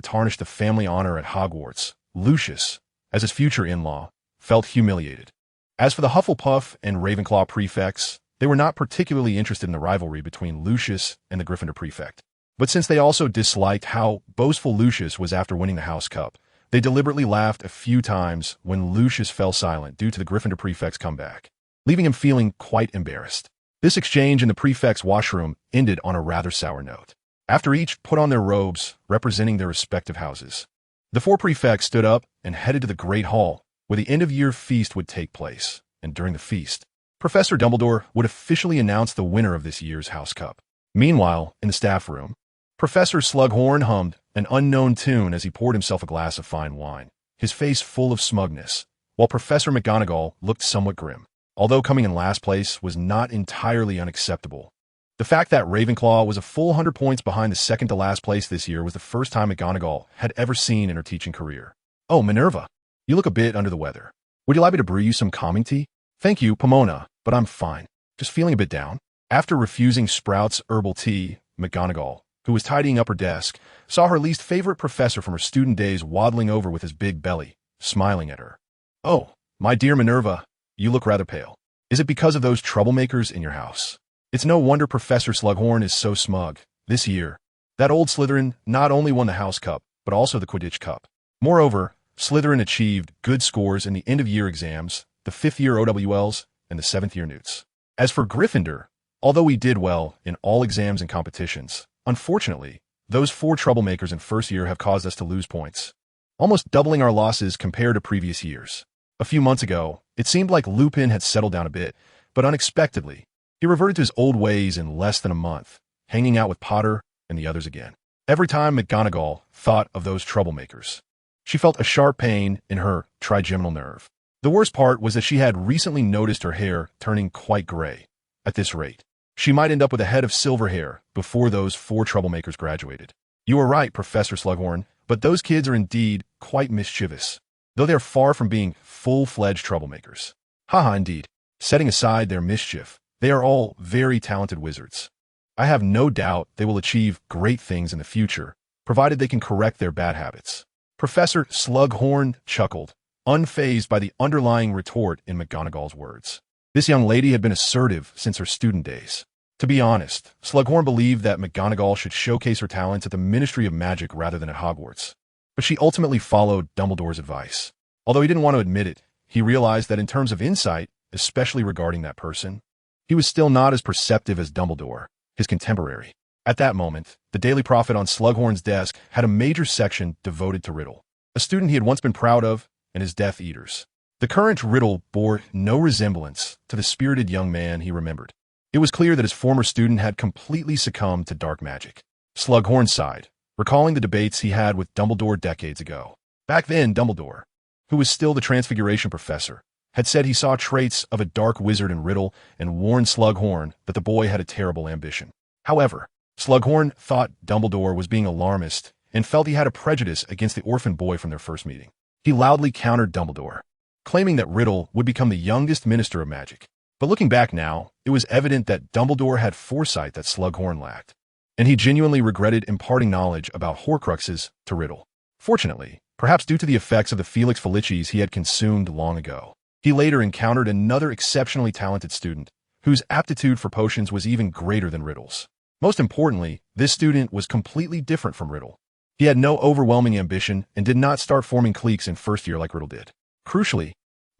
tarnish the family honor at Hogwarts, Lucius, as his future in-law, felt humiliated. As for the Hufflepuff and Ravenclaw prefects, they were not particularly interested in the rivalry between Lucius and the Gryffindor prefect. But since they also disliked how boastful Lucius was after winning the House Cup, they deliberately laughed a few times when Lucius fell silent due to the Gryffindor prefect's comeback, leaving him feeling quite embarrassed. This exchange in the prefect's washroom ended on a rather sour note. After each put on their robes, representing their respective houses, the 4 prefects stood up and headed to the Great Hall, where the end-of-year feast would take place, and during the feast, Professor Dumbledore would officially announce the winner of this year's House Cup. Meanwhile, in the staff room, Professor Slughorn hummed an unknown tune as he poured himself a glass of fine wine, his face full of smugness, while Professor McGonagall looked somewhat grim. Although coming in last place was not entirely unacceptable, the fact that Ravenclaw was a full 100 points behind the second to last place this year was the first time McGonagall had ever seen in her teaching career. "Oh, Minerva, you look a bit under the weather. Would you like me to brew you some calming tea?" "Thank you, Pomona, but I'm fine. Just feeling a bit down." After refusing Sprout's herbal tea, McGonagall who was tidying up her desk, saw her least favorite professor from her student days waddling over with his big belly, smiling at her. "Oh, my dear Minerva, you look rather pale. Is it because of those troublemakers in your house? It's no wonder Professor Slughorn is so smug. This year, that old Slytherin not only won the House Cup, but also the Quidditch Cup. Moreover, Slytherin achieved good scores in the end-of-year exams, the 5th-year OWLs, and the 7th-year Newts. As for Gryffindor, although we did well in all exams and competitions, unfortunately, those 4 troublemakers in first year have caused us to lose points, almost doubling our losses compared to previous years. A few months ago, it seemed like Lupin had settled down a bit, but unexpectedly, he reverted to his old ways in less than a month, hanging out with Potter and the others again. Every time McGonagall thought of those troublemakers, she felt a sharp pain in her trigeminal nerve. The worst part was that she had recently noticed her hair turning quite gray. At this rate, she might end up with a head of silver hair before those 4 troublemakers graduated. You are right, Professor Slughorn, but those kids are indeed quite mischievous, though they are far from being full-fledged troublemakers. Haha, indeed. Setting aside their mischief, they are all very talented wizards. I have no doubt they will achieve great things in the future, provided they can correct their bad habits. Professor Slughorn chuckled, unfazed by the underlying retort in McGonagall's words. This young lady had been assertive since her student days. To be honest, Slughorn believed that McGonagall should showcase her talents at the Ministry of Magic rather than at Hogwarts. But she ultimately followed Dumbledore's advice. Although he didn't want to admit it, he realized that in terms of insight, especially regarding that person, he was still not as perceptive as Dumbledore, his contemporary. At that moment, the Daily Prophet on Slughorn's desk had a major section devoted to Riddle, a student he had once been proud of, and his Death Eaters. The current Riddle bore no resemblance to the spirited young man he remembered. It was clear that his former student had completely succumbed to dark magic. Slughorn sighed, recalling the debates he had with Dumbledore decades ago. Back then, Dumbledore, who was still the Transfiguration professor, had said he saw traits of a dark wizard in Riddle and warned Slughorn that the boy had a terrible ambition. However, Slughorn thought Dumbledore was being alarmist and felt he had a prejudice against the orphan boy from their first meeting. He loudly countered Dumbledore, claiming that Riddle would become the youngest Minister of Magic. But looking back now, it was evident that Dumbledore had foresight that Slughorn lacked, and he genuinely regretted imparting knowledge about Horcruxes to Riddle. Fortunately, perhaps due to the effects of the Felix Felicis he had consumed long ago, he later encountered another exceptionally talented student, whose aptitude for potions was even greater than Riddle's. Most importantly, this student was completely different from Riddle. He had no overwhelming ambition and did not start forming cliques in first year like Riddle did. Crucially,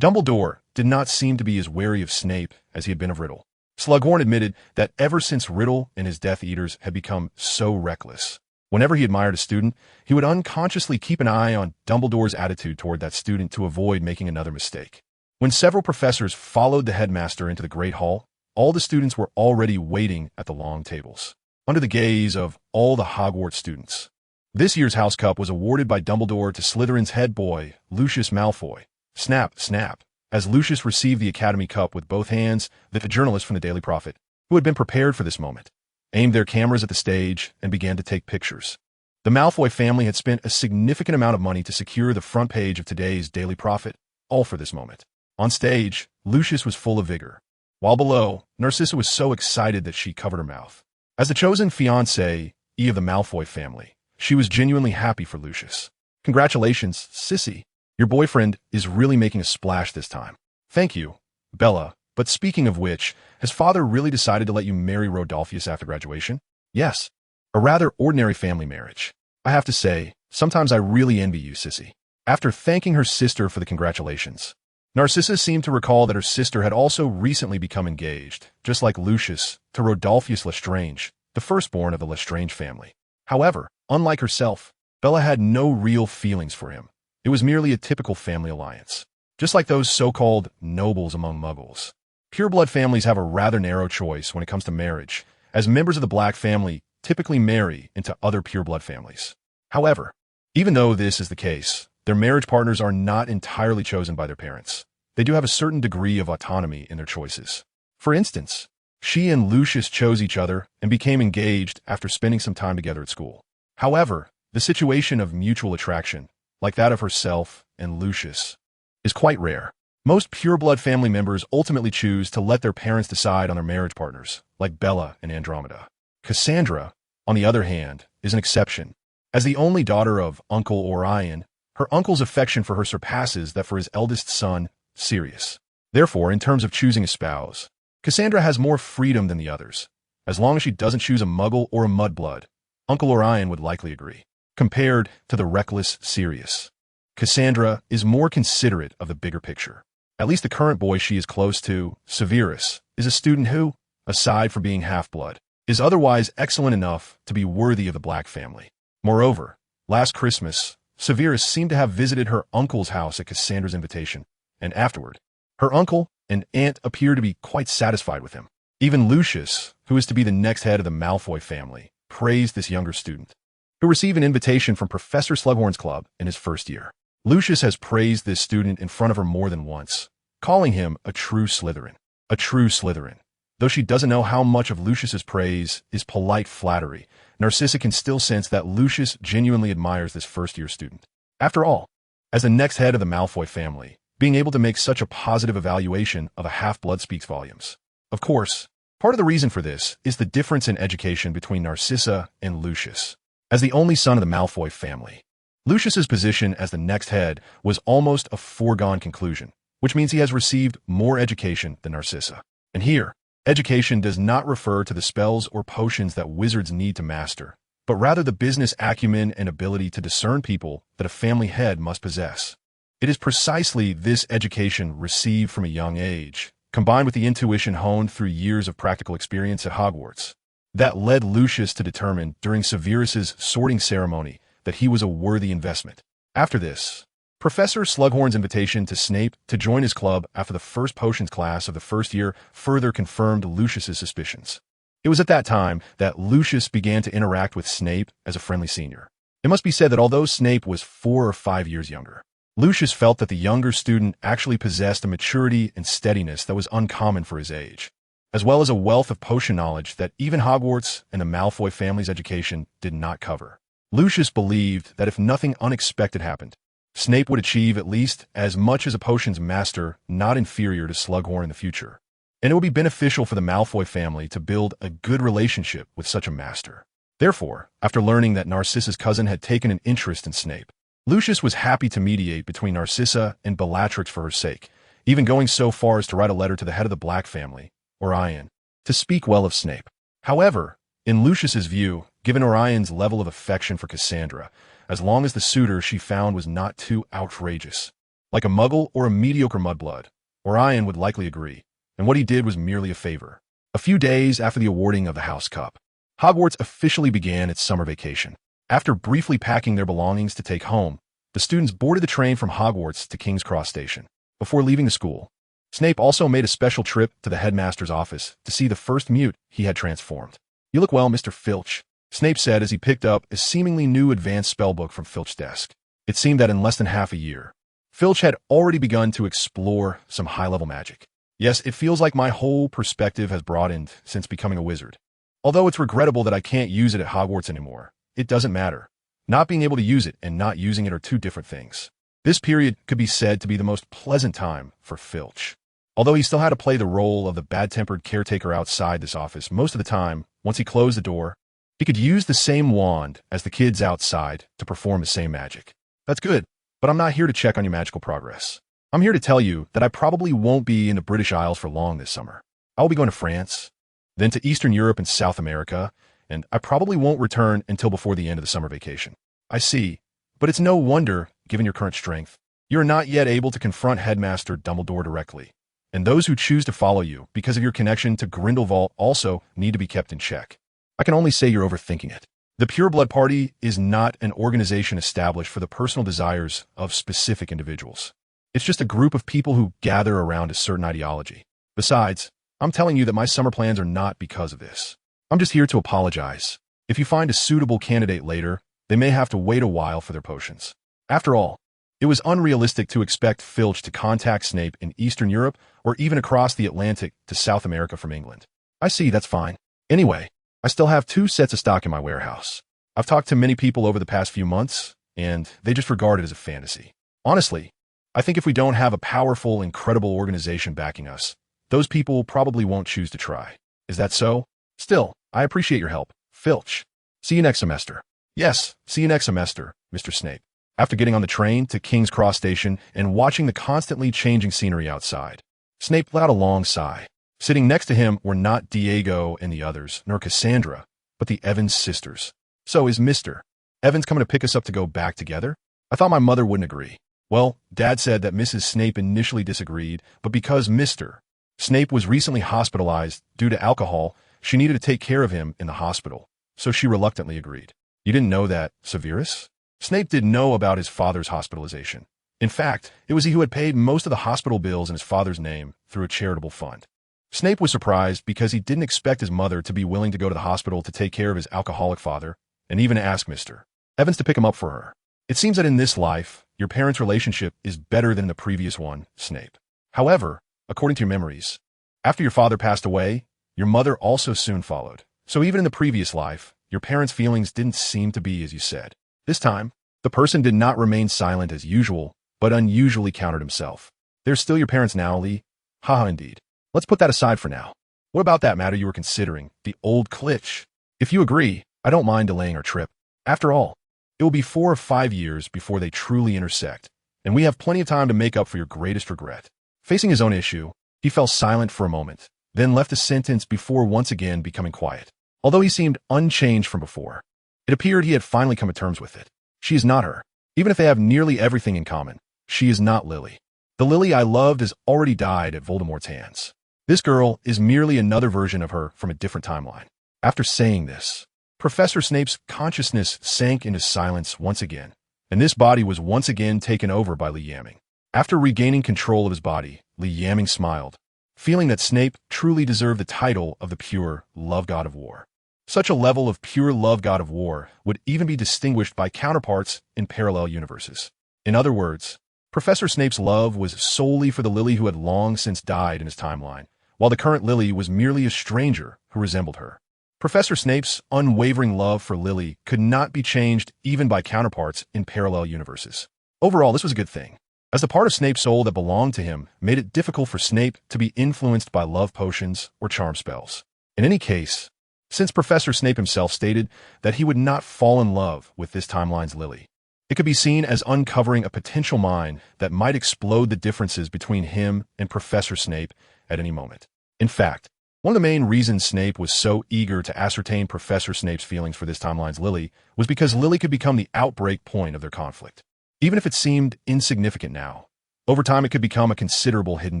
Dumbledore did not seem to be as wary of Snape as he had been of Riddle. Slughorn admitted that ever since Riddle and his Death Eaters had become so reckless, whenever he admired a student, he would unconsciously keep an eye on Dumbledore's attitude toward that student to avoid making another mistake. When several professors followed the headmaster into the Great Hall, all the students were already waiting at the long tables, under the gaze of all the Hogwarts students. This year's House Cup was awarded by Dumbledore to Slytherin's head boy, Lucius Malfoy. Snap, snap. As Lucius received the Academy Cup with both hands, the journalist from the Daily Prophet, who had been prepared for this moment, aimed their cameras at the stage and began to take pictures. The Malfoy family had spent a significant amount of money to secure the front page of today's Daily Prophet, all for this moment. On stage, Lucius was full of vigor, while below, Narcissa was so excited that she covered her mouth. As the chosen fiancée of the Malfoy family, she was genuinely happy for Lucius. Congratulations, Sissy. Your boyfriend is really making a splash this time. Thank you, Bella. But speaking of which, has father really decided to let you marry Rodolphus after graduation? Yes. A rather ordinary family marriage. I have to say, sometimes I really envy you, Sissy. After thanking her sister for the congratulations, Narcissa seemed to recall that her sister had also recently become engaged, just like Lucius, to Rodolphus Lestrange, the firstborn of the Lestrange family. However, unlike herself, Bella had no real feelings for him. It was merely a typical family alliance, just like those so-called nobles among muggles. Pureblood families have a rather narrow choice when it comes to marriage, as members of the Black family typically marry into other pureblood families. However, even though this is the case, their marriage partners are not entirely chosen by their parents. They do have a certain degree of autonomy in their choices. For instance, she and Lucius chose each other and became engaged after spending some time together at school. However, the situation of mutual attraction, like that of herself and Lucius, is quite rare. Most pureblood family members ultimately choose to let their parents decide on their marriage partners, like Bella and Andromeda. Cassandra, on the other hand, is an exception. As the only daughter of Uncle Orion, her uncle's affection for her surpasses that for his eldest son, Sirius. Therefore, in terms of choosing a spouse, Cassandra has more freedom than the others. As long as she doesn't choose a muggle or a mudblood, Uncle Orion would likely agree. Compared to the reckless Sirius, Cassandra is more considerate of the bigger picture. At least the current boy she is close to, Severus, is a student who, aside from being half-blood, is otherwise excellent enough to be worthy of the Black family. Moreover, last Christmas, Severus seemed to have visited her uncle's house at Cassandra's invitation, and afterward, her uncle and aunt appeared to be quite satisfied with him. Even Lucius, who is to be the next head of the Malfoy family, praised this younger student, who received an invitation from Professor Slughorn's club in his first year. Lucius has praised this student in front of her more than once, calling him a true Slytherin. A true Slytherin. Though she doesn't know how much of Lucius's praise is polite flattery, Narcissa can still sense that Lucius genuinely admires this first-year student. After all, as the next head of the Malfoy family, being able to make such a positive evaluation of a half-blood speaks volumes. Of course, part of the reason for this is the difference in education between Narcissa and Lucius. As the only son of the Malfoy family, Lucius's position as the next head was almost a foregone conclusion, which means he has received more education than Narcissa. And here, education does not refer to the spells or potions that wizards need to master, but rather the business acumen and ability to discern people that a family head must possess. It is precisely this education received from a young age, combined with the intuition honed through years of practical experience at Hogwarts, that led Lucius to determine during Severus's sorting ceremony that he was a worthy investment. After this, Professor Slughorn's invitation to Snape to join his club after the first potions class of the first year further confirmed Lucius's suspicions. It was at that time that Lucius began to interact with Snape as a friendly senior. It must be said that although Snape was 4 or 5 years younger, Lucius felt that the younger student actually possessed a maturity and steadiness that was uncommon for his age, as well as a wealth of potion knowledge that even Hogwarts and the Malfoy family's education did not cover. Lucius believed that if nothing unexpected happened, Snape would achieve at least as much as a potions master not inferior to Slughorn in the future, and it would be beneficial for the Malfoy family to build a good relationship with such a master. Therefore, after learning that Narcissa's cousin had taken an interest in Snape, Lucius was happy to mediate between Narcissa and Bellatrix for her sake, even going so far as to write a letter to the head of the Black family, Orion, to speak well of Snape. However, in Lucius's view, given Orion's level of affection for Cassandra, as long as the suitor she found was not too outrageous, like a muggle or a mediocre mudblood, Orion would likely agree, and what he did was merely a favor. A few days after the awarding of the House Cup, Hogwarts officially began its summer vacation. After briefly packing their belongings to take home, the students boarded the train from Hogwarts to King's Cross Station. Before leaving the school, Snape also made a special trip to the headmaster's office to see the first mute he had transformed. "You look well, Mr. Filch," Snape said as he picked up a seemingly new advanced spellbook from Filch's desk. It seemed that in less than half a year, Filch had already begun to explore some high-level magic. "Yes, it feels like my whole perspective has broadened since becoming a wizard. Although it's regrettable that I can't use it at Hogwarts anymore, it doesn't matter. Not being able to use it and not using it are two different things." This period could be said to be the most pleasant time for Filch. Although he still had to play the role of the bad-tempered caretaker outside this office most of the time, once he closed the door, he could use the same wand as the kids outside to perform the same magic. "That's good, but I'm not here to check on your magical progress. I'm here to tell you that I probably won't be in the British Isles for long this summer. I will be going to France, then to Eastern Europe and South America, and I probably won't return until before the end of the summer vacation." "I see, but it's no wonder, given your current strength, you are not yet able to confront Headmaster Dumbledore directly, and those who choose to follow you because of your connection to Grindelwald also need to be kept in check. I can only say you're overthinking it. The Pureblood Party is not an organization established for the personal desires of specific individuals. It's just a group of people who gather around a certain ideology. Besides, I'm telling you that my summer plans are not because of this. I'm just here to apologize. If you find a suitable candidate later, they may have to wait a while for their potions." After all, it was unrealistic to expect Filch to contact Snape in Eastern Europe or even across the Atlantic to South America from England. "I see, that's fine. Anyway, I still have 2 sets of stock in my warehouse. I've talked to many people over the past few months, and they just regard it as a fantasy. Honestly, I think if we don't have a powerful and credible organization backing us, those people probably won't choose to try. Is that so? Still, I appreciate your help, Filch." See you next semester. Yes, see you next semester, Mr. Snape. After getting on the train to King's Cross Station and watching the constantly changing scenery outside, Snape let out a long sigh. Sitting next to him were not Diego and the others, nor Cassandra, but the Evans sisters. So is Mr. Evans coming to pick us up to go back together? I thought my mother wouldn't agree. Well, Dad said that Mrs. Snape initially disagreed, but because Mr. Snape was recently hospitalized due to alcohol, she needed to take care of him in the hospital, so she reluctantly agreed. You didn't know that, Severus? Snape did know about his father's hospitalization. In fact, it was he who had paid most of the hospital bills in his father's name through a charitable fund. Snape was surprised because he didn't expect his mother to be willing to go to the hospital to take care of his alcoholic father, and even ask Mr. Evans to pick him up for her. It seems that in this life, your parents' relationship is better than the previous one, Snape. However, according to your memories, after your father passed away, your mother also soon followed. So even in the previous life, your parents' feelings didn't seem to be as you said. This time, the person did not remain silent as usual, but unusually countered himself. They're still your parents now, Lee. Haha, indeed. Let's put that aside for now. What about that matter you were considering, the old glitch? If you agree, I don't mind delaying our trip. After all, it will be 4 or 5 years before they truly intersect, and we have plenty of time to make up for your greatest regret. Facing his own issue, he fell silent for a moment, then left a sentence before once again becoming quiet. Although he seemed unchanged from before, it appeared he had finally come to terms with it. She is not her. Even if they have nearly everything in common, she is not Lily. The Lily I loved has already died at Voldemort's hands. This girl is merely another version of her from a different timeline. After saying this, Professor Snape's consciousness sank into silence once again, and this body was once again taken over by Liaming. After regaining control of his body, Liaming smiled, feeling that Snape truly deserved the title of the pure love god of war. Such a level of pure love god of war would even be distinguished by counterparts in parallel universes. In other words, Professor Snape's love was solely for the Lily who had long since died in his timeline, while the current Lily was merely a stranger who resembled her. Professor Snape's unwavering love for Lily could not be changed even by counterparts in parallel universes. Overall, this was a good thing, as the part of Snape's soul that belonged to him made it difficult for Snape to be influenced by love potions or charm spells. In any case, since Professor Snape himself stated that he would not fall in love with this timeline's Lily, it could be seen as uncovering a potential mine that might explode the differences between him and Professor Snape at any moment. In fact, one of the main reasons Snape was so eager to ascertain Professor Snape's feelings for this timeline's Lily was because Lily could become the outbreak point of their conflict. Even if it seemed insignificant now, over time it could become a considerable hidden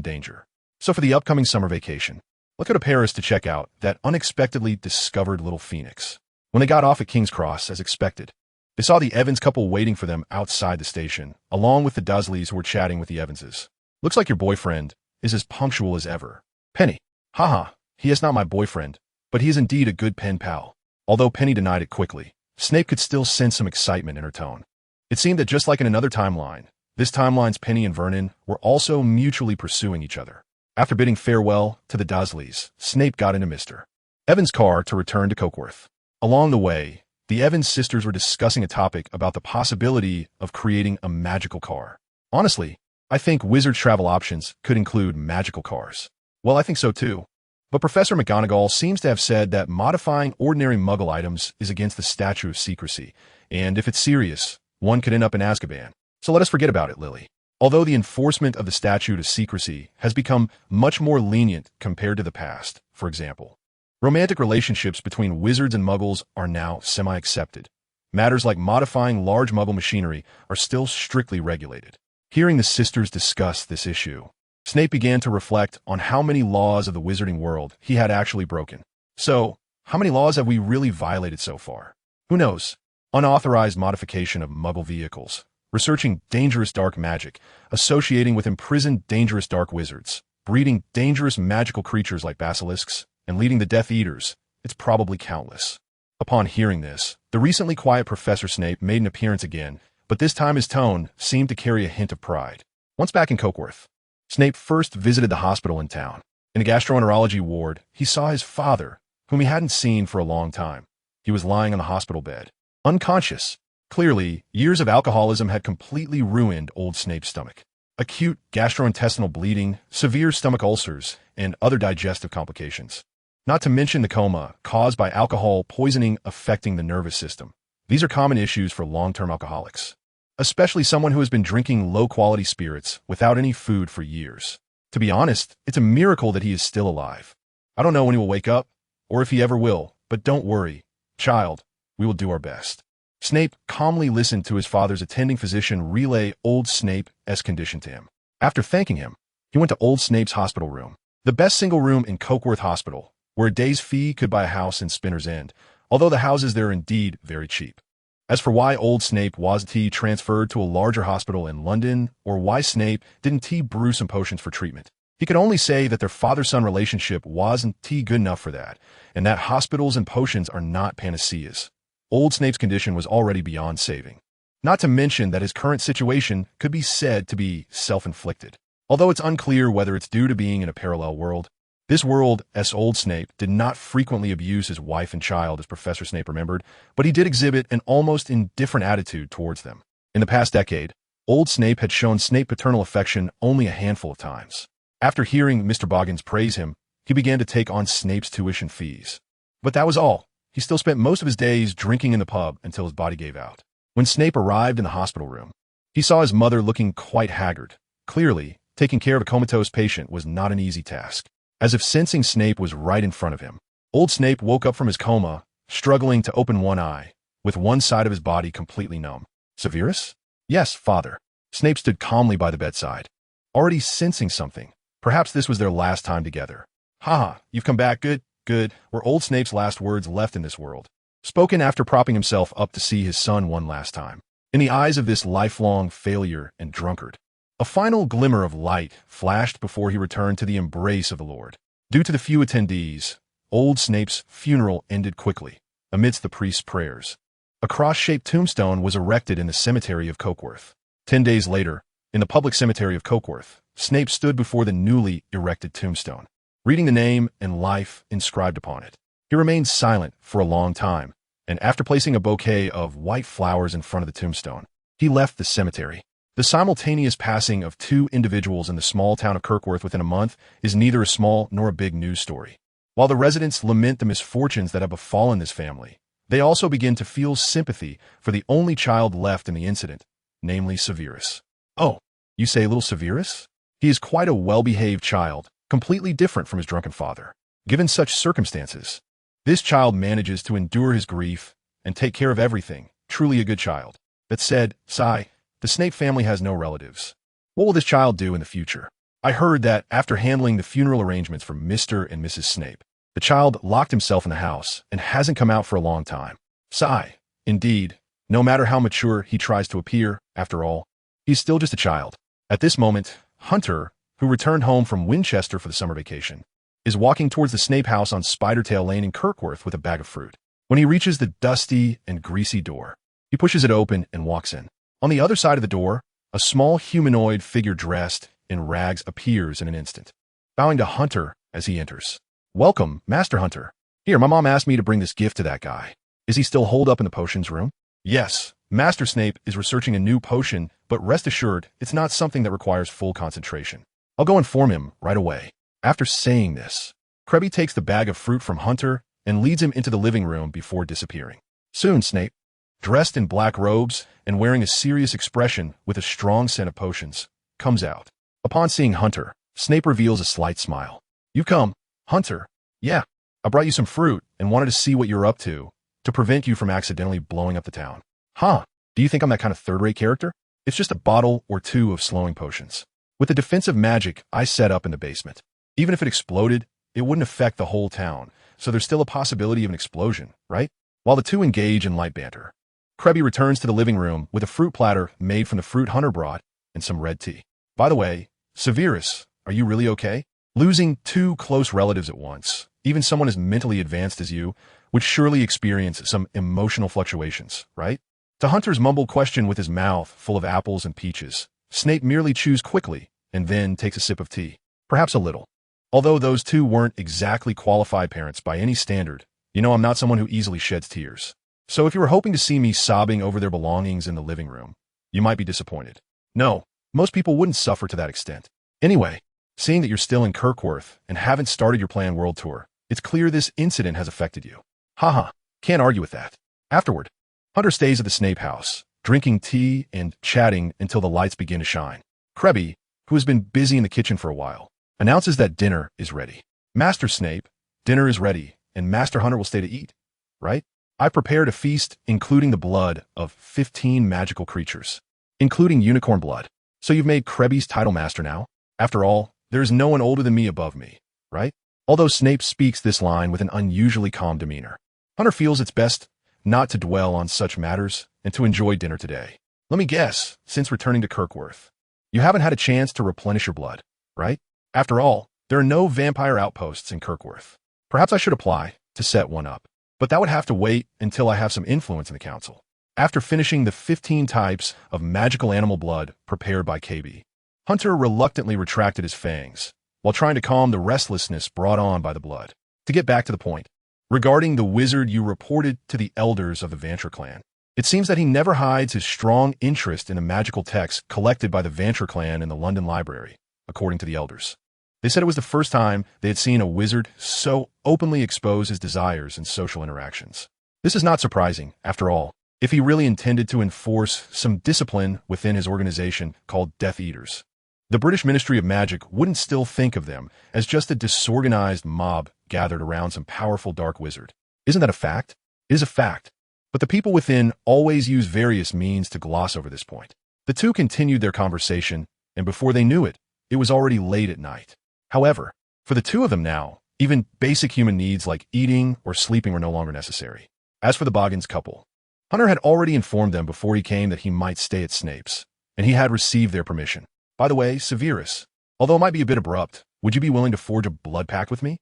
danger. So for the upcoming summer vacation, let's go to Paris to check out that unexpectedly discovered little phoenix. When they got off at King's Cross, as expected, they saw the Evans couple waiting for them outside the station, along with the Dursleys who were chatting with the Evanses. Looks like your boyfriend is as punctual as ever. Penny. Haha, he is not my boyfriend, but he is indeed a good pen pal. Although Penny denied it quickly, Snape could still sense some excitement in her tone. It seemed that just like in another timeline, this timeline's Penny and Vernon were also mutually pursuing each other. After bidding farewell to the Dursleys, Snape got into Mr. Evans' car to return to Cokeworth. Along the way, the Evans sisters were discussing a topic about the possibility of creating a magical car. Honestly, I think Wizards' travel options could include magical cars. Well, I think so too. But Professor McGonagall seems to have said that modifying ordinary Muggle items is against the statute of secrecy, and if it's serious, one could end up in Azkaban. So let us forget about it, Lily. Although the enforcement of the statute of secrecy has become much more lenient compared to the past, for example, romantic relationships between wizards and Muggles are now semi-accepted. Matters like modifying large Muggle machinery are still strictly regulated. Hearing the sisters discuss this issue, Snape began to reflect on how many laws of the wizarding world he had actually broken. So, how many laws have we really violated so far? Who knows? Unauthorized modification of Muggle vehicles, researching dangerous dark magic, associating with imprisoned dangerous dark wizards, breeding dangerous magical creatures like basilisks, and leading the Death Eaters. It's probably countless. Upon hearing this, the recently quiet Professor Snape made an appearance again, but this time his tone seemed to carry a hint of pride. Once back in Cokeworth, Snape first visited the hospital in town. In the gastroenterology ward, he saw his father, whom he hadn't seen for a long time. He was lying on the hospital bed, unconscious. Clearly, years of alcoholism had completely ruined old Snape's stomach. Acute gastrointestinal bleeding, severe stomach ulcers, and other digestive complications. Not to mention the coma caused by alcohol poisoning affecting the nervous system. These are common issues for long-term alcoholics, especially someone who has been drinking low-quality spirits without any food for years. To be honest, it's a miracle that he is still alive. I don't know when he will wake up, or if he ever will, but don't worry, child, we will do our best. Snape calmly listened to his father's attending physician relay old Snape's condition to him. After thanking him, he went to old Snape's hospital room, the best single room in Cokeworth Hospital, where a day's fee could buy a house in Spinner's End, although the houses there are indeed very cheap. As for why old Snape wasn't transferred to a larger hospital in London, or why Snape didn't brew some potions for treatment, he could only say that their father-son relationship wasn't good enough for that, and that hospitals and potions are not panaceas. Old Snape's condition was already beyond saving. Not to mention that his current situation could be said to be self-inflicted, although it's unclear whether it's due to being in a parallel world. This world's old Snape did not frequently abuse his wife and child, as Professor Snape remembered, but he did exhibit an almost indifferent attitude towards them. In the past decade, old Snape had shown Snape paternal affection only a handful of times. After hearing Mr. Boggins praise him, he began to take on Snape's tuition fees. But that was all. He still spent most of his days drinking in the pub until his body gave out. When Snape arrived in the hospital room, he saw his mother looking quite haggard. Clearly, taking care of a comatose patient was not an easy task. As if sensing Snape was right in front of him, old Snape woke up from his coma, struggling to open one eye, with one side of his body completely numb. Severus? Yes, father. Snape stood calmly by the bedside, already sensing something. Perhaps this was their last time together. "Ha, you've come back, good, good," were old Snape's last words left in this world, spoken after propping himself up to see his son one last time. In the eyes of this lifelong failure and drunkard, a final glimmer of light flashed before he returned to the embrace of the Lord. Due to the few attendees, old Snape's funeral ended quickly, amidst the priest's prayers. A cross-shaped tombstone was erected in the cemetery of Cokeworth. 10 days later, in the public cemetery of Cokeworth, Snape stood before the newly erected tombstone, reading the name and life inscribed upon it. He remained silent for a long time, and after placing a bouquet of white flowers in front of the tombstone, he left the cemetery. The simultaneous passing of two individuals in the small town of Kirkworth within a month is neither a small nor a big news story. While the residents lament the misfortunes that have befallen this family, they also begin to feel sympathy for the only child left in the incident, namely Severus. Oh, you say little Severus? He is quite a well-behaved child, completely different from his drunken father. Given such circumstances, this child manages to endure his grief and take care of everything, truly a good child. That said, sigh, the Snape family has no relatives. What will this child do in the future? I heard that after handling the funeral arrangements for Mr. and Mrs. Snape, the child locked himself in the house and hasn't come out for a long time. Sigh. Indeed, no matter how mature he tries to appear, after all, he's still just a child. At this moment, Hunter, who returned home from Winchester for the summer vacation, is walking towards the Snape house on Spidertail Lane in Kirkworth with a bag of fruit. When he reaches the dusty and greasy door, he pushes it open and walks in. On the other side of the door, a small humanoid figure dressed in rags appears in an instant, bowing to Hunter as he enters. "Welcome, Master Hunter. Here, my mom asked me to bring this gift to that guy. Is he still holed up in the potions room?" "Yes, Master Snape is researching a new potion, but rest assured, it's not something that requires full concentration. I'll go inform him right away." After saying this, Krebby takes the bag of fruit from Hunter and leads him into the living room before disappearing. Soon, Snape, dressed in black robes and wearing a serious expression with a strong scent of potions, comes out. Upon seeing Hunter, Snape reveals a slight smile. "You've come, Hunter." "Yeah, I brought you some fruit and wanted to see what you're up to prevent you from accidentally blowing up the town." "Huh, do you think I'm that kind of third-rate character? It's just a bottle or two of slowing potions, with the defensive magic I set up in the basement. Even if it exploded, it wouldn't affect the whole town, so there's still a possibility of an explosion, right?" While the two engage in light banter, Krebby returns to the living room with a fruit platter made from the fruit Hunter brought and some red tea. "By the way, Severus, are you really okay? Losing two close relatives at once, even someone as mentally advanced as you, would surely experience some emotional fluctuations, right?" To Hunter's mumbled question with his mouth full of apples and peaches, Snape merely chews quickly and then takes a sip of tea. Perhaps a little. Although those two weren't exactly qualified parents by any standard, you know I'm not someone who easily sheds tears. So if you were hoping to see me sobbing over their belongings in the living room, you might be disappointed. No, most people wouldn't suffer to that extent. Anyway, seeing that you're still in Kirkworth and haven't started your planned world tour, It's clear this incident has affected you. Haha, can't argue with that. Afterward, Hunter stays at the Snape house, drinking tea and chatting until the lights begin to shine. Krebby, who has been busy in the kitchen for a while, announces that dinner is ready. Master Snape, dinner is ready, and Master Hunter will stay to eat, right? I prepared a feast including the blood of 15 magical creatures, including unicorn blood. So you've made Krebby's title master now? After all, there is no one older than me above me, right? Although Snape speaks this line with an unusually calm demeanor, Hunter feels it's best not to dwell on such matters and to enjoy dinner today. Let me guess, since returning to Kirkworth, you haven't had a chance to replenish your blood, right? After all, there are no vampire outposts in Kirkworth. Perhaps I should apply to set one up, but that would have to wait until I have some influence in the council. After finishing the 15 types of magical animal blood prepared by KB, Hunter reluctantly retracted his fangs, while trying to calm the restlessness brought on by the blood. To get back to the point, regarding the wizard you reported to the elders of the Vantrer clan, it seems that he never hides his strong interest in the magical texts collected by the Vantrer clan in the London Library, according to the elders. They said it was the first time they had seen a wizard so openly expose his desires in social interactions. This is not surprising, after all, if he really intended to enforce some discipline within his organization called Death Eaters. The British Ministry of Magic wouldn't still think of them as just a disorganized mob gathered around some powerful dark wizard. Isn't that a fact? It is a fact. But the people within always use various means to gloss over this point. The two continued their conversation, and before they knew it, it was already late at night. However, for the two of them now, even basic human needs like eating or sleeping were no longer necessary. As for the Boggins couple, Hunter had already informed them before he came that he might stay at Snape's, and he had received their permission. By the way, Severus, although it might be a bit abrupt, would you be willing to forge a blood pact with me?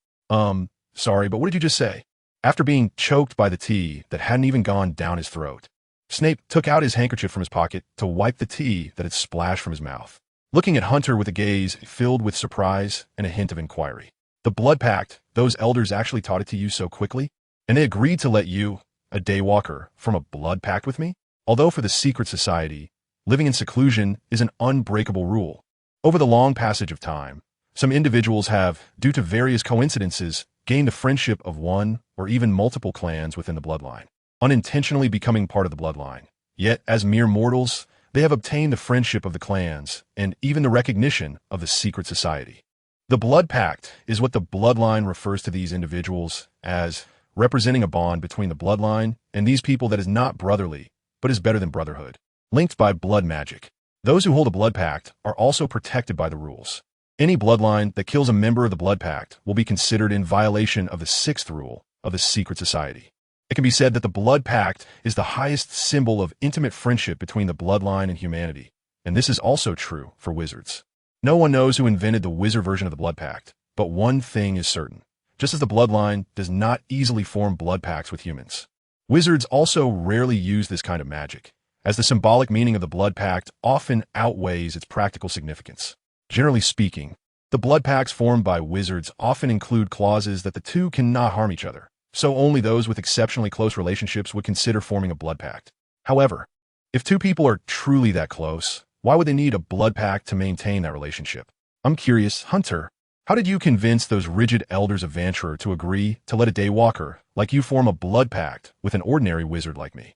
Sorry, but what did you just say? After being choked by the tea that hadn't even gone down his throat, Snape took out his handkerchief from his pocket to wipe the tea that had splashed from his mouth, looking at Hunter with a gaze filled with surprise and a hint of inquiry. The blood pact, those elders actually taught it to you so quickly? And they agreed to let you, a daywalker, form a blood pact with me? Although for the secret society, living in seclusion is an unbreakable rule. Over the long passage of time, some individuals have, due to various coincidences, gained the friendship of one or even multiple clans within the bloodline, unintentionally becoming part of the bloodline. Yet, as mere mortals, they have obtained the friendship of the clans and even the recognition of the secret society. The blood pact is what the bloodline refers to these individuals as, representing a bond between the bloodline and these people that is not brotherly, but is better than brotherhood, linked by blood magic. Those who hold a blood pact are also protected by the rules. Any bloodline that kills a member of the blood pact will be considered in violation of the 6th rule of the secret society. It can be said that the blood pact is the highest symbol of intimate friendship between the bloodline and humanity, and this is also true for wizards. No one knows who invented the wizard version of the blood pact, but one thing is certain. Just as the bloodline does not easily form blood pacts with humans, wizards also rarely use this kind of magic, as the symbolic meaning of the blood pact often outweighs its practical significance. Generally speaking, the blood pacts formed by wizards often include clauses that the two cannot harm each other, so only those with exceptionally close relationships would consider forming a blood pact. However, if two people are truly that close, why would they need a blood pact to maintain that relationship? I'm curious, Hunter, how did you convince those rigid elders of Vantrer to agree to let a daywalker like you form a blood pact with an ordinary wizard like me?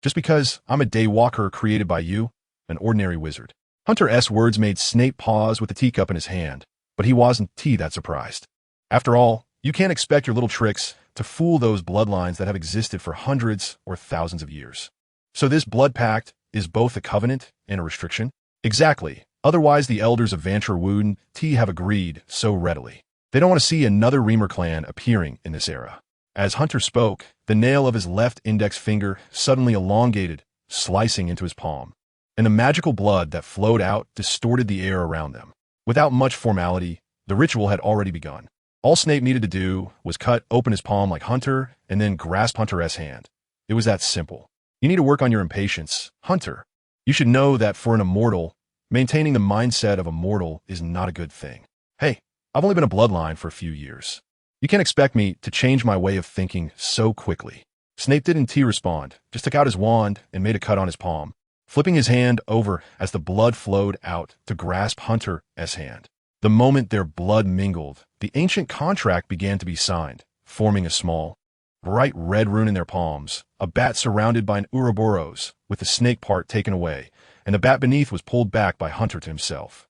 Just because I'm a daywalker created by you, an ordinary wizard. Hunter S. words made Snape pause with the teacup in his hand, but he wasn't that surprised. After all, you can't expect your little tricks to fool those bloodlines that have existed for hundreds or thousands of years. So this blood pact is both a covenant and a restriction? Exactly. Otherwise, the elders of Vantrer wouldn't have agreed so readily. They don't want to see another Reamer clan appearing in this era. As Hunter spoke, the nail of his left index finger suddenly elongated, slicing into his palm, and the magical blood that flowed out distorted the air around them. Without much formality, the ritual had already begun. All Snape needed to do was cut open his palm like Hunter and then grasp Hunter's hand. It was that simple. You need to work on your impatience, Hunter. You should know that for an immortal, maintaining the mindset of a mortal is not a good thing. Hey, I've only been a bloodline for a few years. You can't expect me to change my way of thinking so quickly. Snape didn't respond, just took out his wand and made a cut on his palm, flipping his hand over as the blood flowed out to grasp Hunter's hand. The moment their blood mingled, the ancient contract began to be signed, forming a small, bright red rune in their palms, a bat surrounded by an Ouroboros, with the snake part taken away, and the bat beneath was pulled back by Hunterton himself.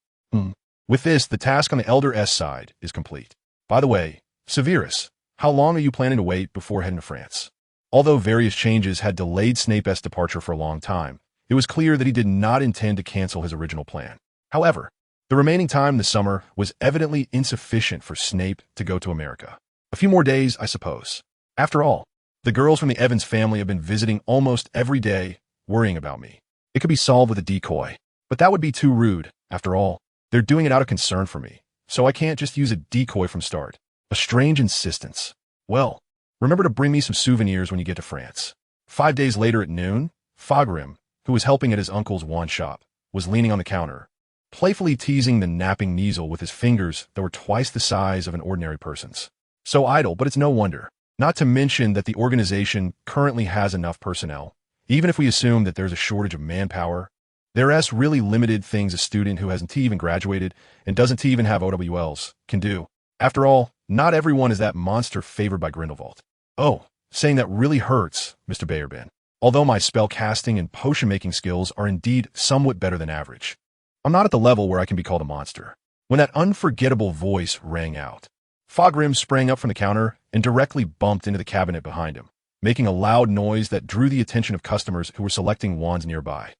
With this, the task on the Elder S side is complete. By the way, Severus, how long are you planning to wait before heading to France? Although various changes had delayed Snape's departure for a long time, it was clear that he did not intend to cancel his original plan. However, the remaining time this summer was evidently insufficient for Snape to go to America. A few more days, I suppose. After all, the girls from the Evans family have been visiting almost every day, worrying about me. It could be solved with a decoy, but that would be too rude. After all, they're doing it out of concern for me, so I can't just use a decoy from start. A strange insistence. Well, remember to bring me some souvenirs when you get to France. 5 days later at noon, Fogrim, who was helping at his uncle's wand shop, was leaning on the counter, playfully teasing the napping Kneazle with his fingers that were twice the size of an ordinary person's. So idle, but it's no wonder. Not to mention that the organization currently has enough personnel. Even if we assume that there's a shortage of manpower, there's really limited things a student who hasn't even graduated and doesn't even have OWLs can do. After all, not everyone is that monster favored by Grindelwald. Oh, saying that really hurts, Mr. Bayerben. Although my spell casting and potion making skills are indeed somewhat better than average, I'm not at the level where I can be called a monster. When that unforgettable voice rang out, Fogrim sprang up from the counter and directly bumped into the cabinet behind him, making a loud noise that drew the attention of customers who were selecting wands nearby.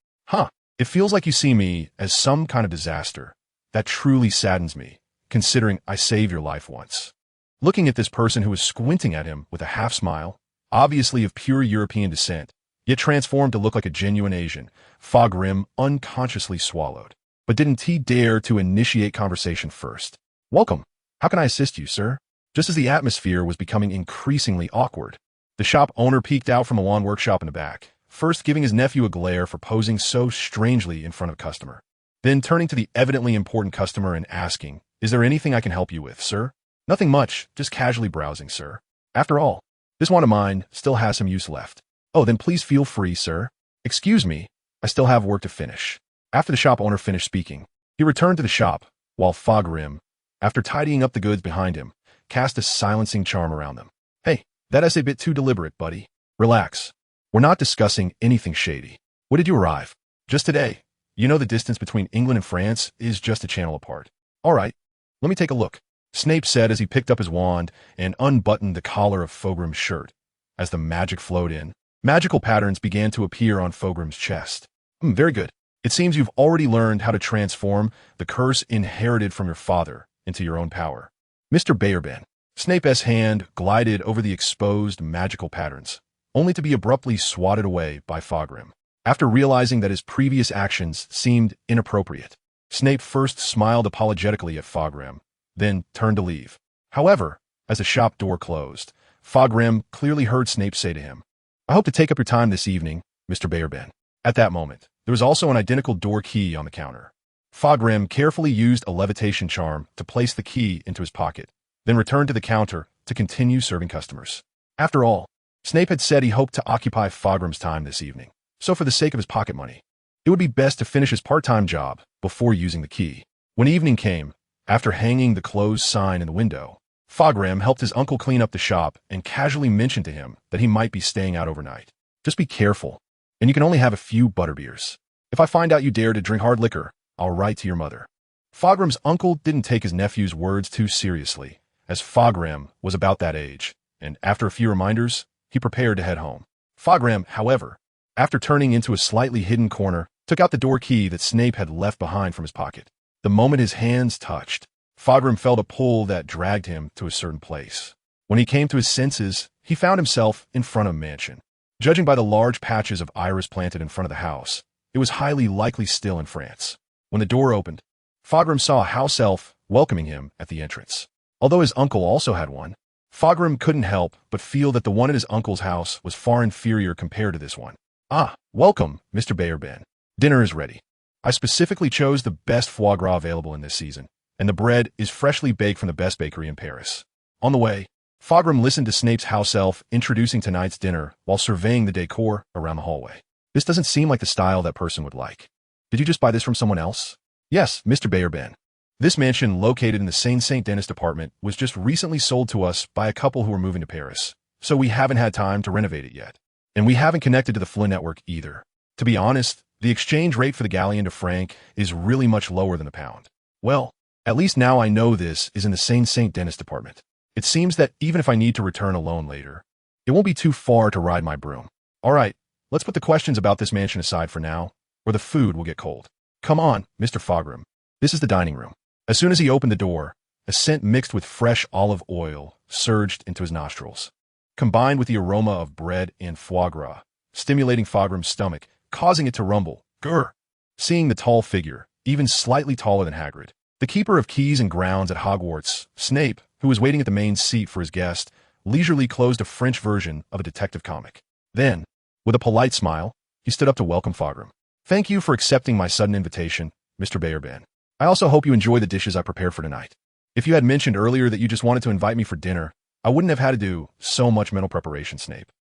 It feels like you see me as some kind of disaster. That truly saddens me, considering I saved your life once. Looking at this person who was squinting at him with a half-smile, obviously of pure European descent, yet transformed to look like a genuine Asian, Fogrim unconsciously swallowed. But didn't he dare to initiate conversation first? Welcome. How can I assist you, sir? Just as the atmosphere was becoming increasingly awkward, the shop owner peeked out from a wand workshop in the back, first giving his nephew a glare for posing so strangely in front of a customer. Then turning to the evidently important customer and asking, "Is there anything I can help you with, sir?" "Nothing much, just casually browsing, sir. After all, this wand of mine still has some use left." "Oh, then please feel free, sir." "Excuse me, I still have work to finish." After the shop owner finished speaking, he returned to the shop, while Fogrim, after tidying up the goods behind him, cast a silencing charm around them. "Hey, that's a bit too deliberate, buddy. Relax. We're not discussing anything shady. When did you arrive?" "Just today. You know the distance between England and France is just a channel apart." "All right, let me take a look," Snape said as he picked up his wand and unbuttoned the collar of Fogrim's shirt. As the magic flowed in, magical patterns began to appear on Fogrim's chest. Very good. It seems you've already learned how to transform the curse inherited from your father into your own power. Mr. Bayerben. Snape's hand glided over the exposed magical patterns, only to be abruptly swatted away by Fogrim. After realizing that his previous actions seemed inappropriate, Snape first smiled apologetically at Fogrim, then turned to leave. However, as the shop door closed, Fogrim clearly heard Snape say to him, "I hope to take up your time this evening, Mr. Bayerben." At that moment, there was also an identical door key on the counter. Fogrim carefully used a levitation charm to place the key into his pocket, then returned to the counter to continue serving customers. After all, Snape had said he hoped to occupy Fogrim's time this evening, so for the sake of his pocket money, it would be best to finish his part-time job before using the key. When evening came, after hanging the closed sign in the window, Fogrim helped his uncle clean up the shop and casually mentioned to him that he might be staying out overnight. "Just be careful, and you can only have a few butterbeers. If I find out you dare to drink hard liquor, I'll write to your mother." Fogrim's uncle didn't take his nephew's words too seriously, as Fogrim was about that age, and after a few reminders, he prepared to head home. Fogrim, however, after turning into a slightly hidden corner, took out the door key that Snape had left behind from his pocket. The moment his hands touched, Fogrim felt a pull that dragged him to a certain place. When he came to his senses, he found himself in front of a mansion. Judging by the large patches of iris planted in front of the house, it was highly likely still in France. When the door opened, Fogrim saw a house elf welcoming him at the entrance. Although his uncle also had one, Fogrim couldn't help but feel that the one at his uncle's house was far inferior compared to this one. "Ah, welcome, Mr. Bayerben. Dinner is ready. I specifically chose the best foie gras available in this season, and the bread is freshly baked from the best bakery in Paris." On the way, Fogrim listened to Snape's house elf introducing tonight's dinner while surveying the decor around the hallway. "This doesn't seem like the style that person would like. Did you just buy this from someone else?" "Yes, Mr. Bayerben. This mansion, located in the Saint-Denis department, was just recently sold to us by a couple who are moving to Paris, so we haven't had time to renovate it yet. And we haven't connected to the Flynn network either. To be honest, the exchange rate for the galleon to franc is really much lower than the pound. Well, at least now I know this is in the Saint-Denis department. It seems that even if I need to return alone later, it won't be too far to ride my broom. All right, let's put the questions about this mansion aside for now, or the food will get cold. Come on, Mr. Fogram. This is the dining room. As soon as he opened the door, a scent mixed with fresh olive oil surged into his nostrils, combined with the aroma of bread and foie gras, stimulating Fogram's stomach, causing it to rumble. Grr! Seeing the tall figure, even slightly taller than Hagrid, the keeper of keys and grounds at Hogwarts, Snape, who was waiting at the main seat for his guest, leisurely closed a French version of a detective comic. Then, with a polite smile, he stood up to welcome Fogram. Thank you for accepting my sudden invitation, Mr. Bayerben. I also hope you enjoy the dishes I prepared for tonight. If you had mentioned earlier that you just wanted to invite me for dinner, I wouldn't have had to do so much mental preparation, Snape.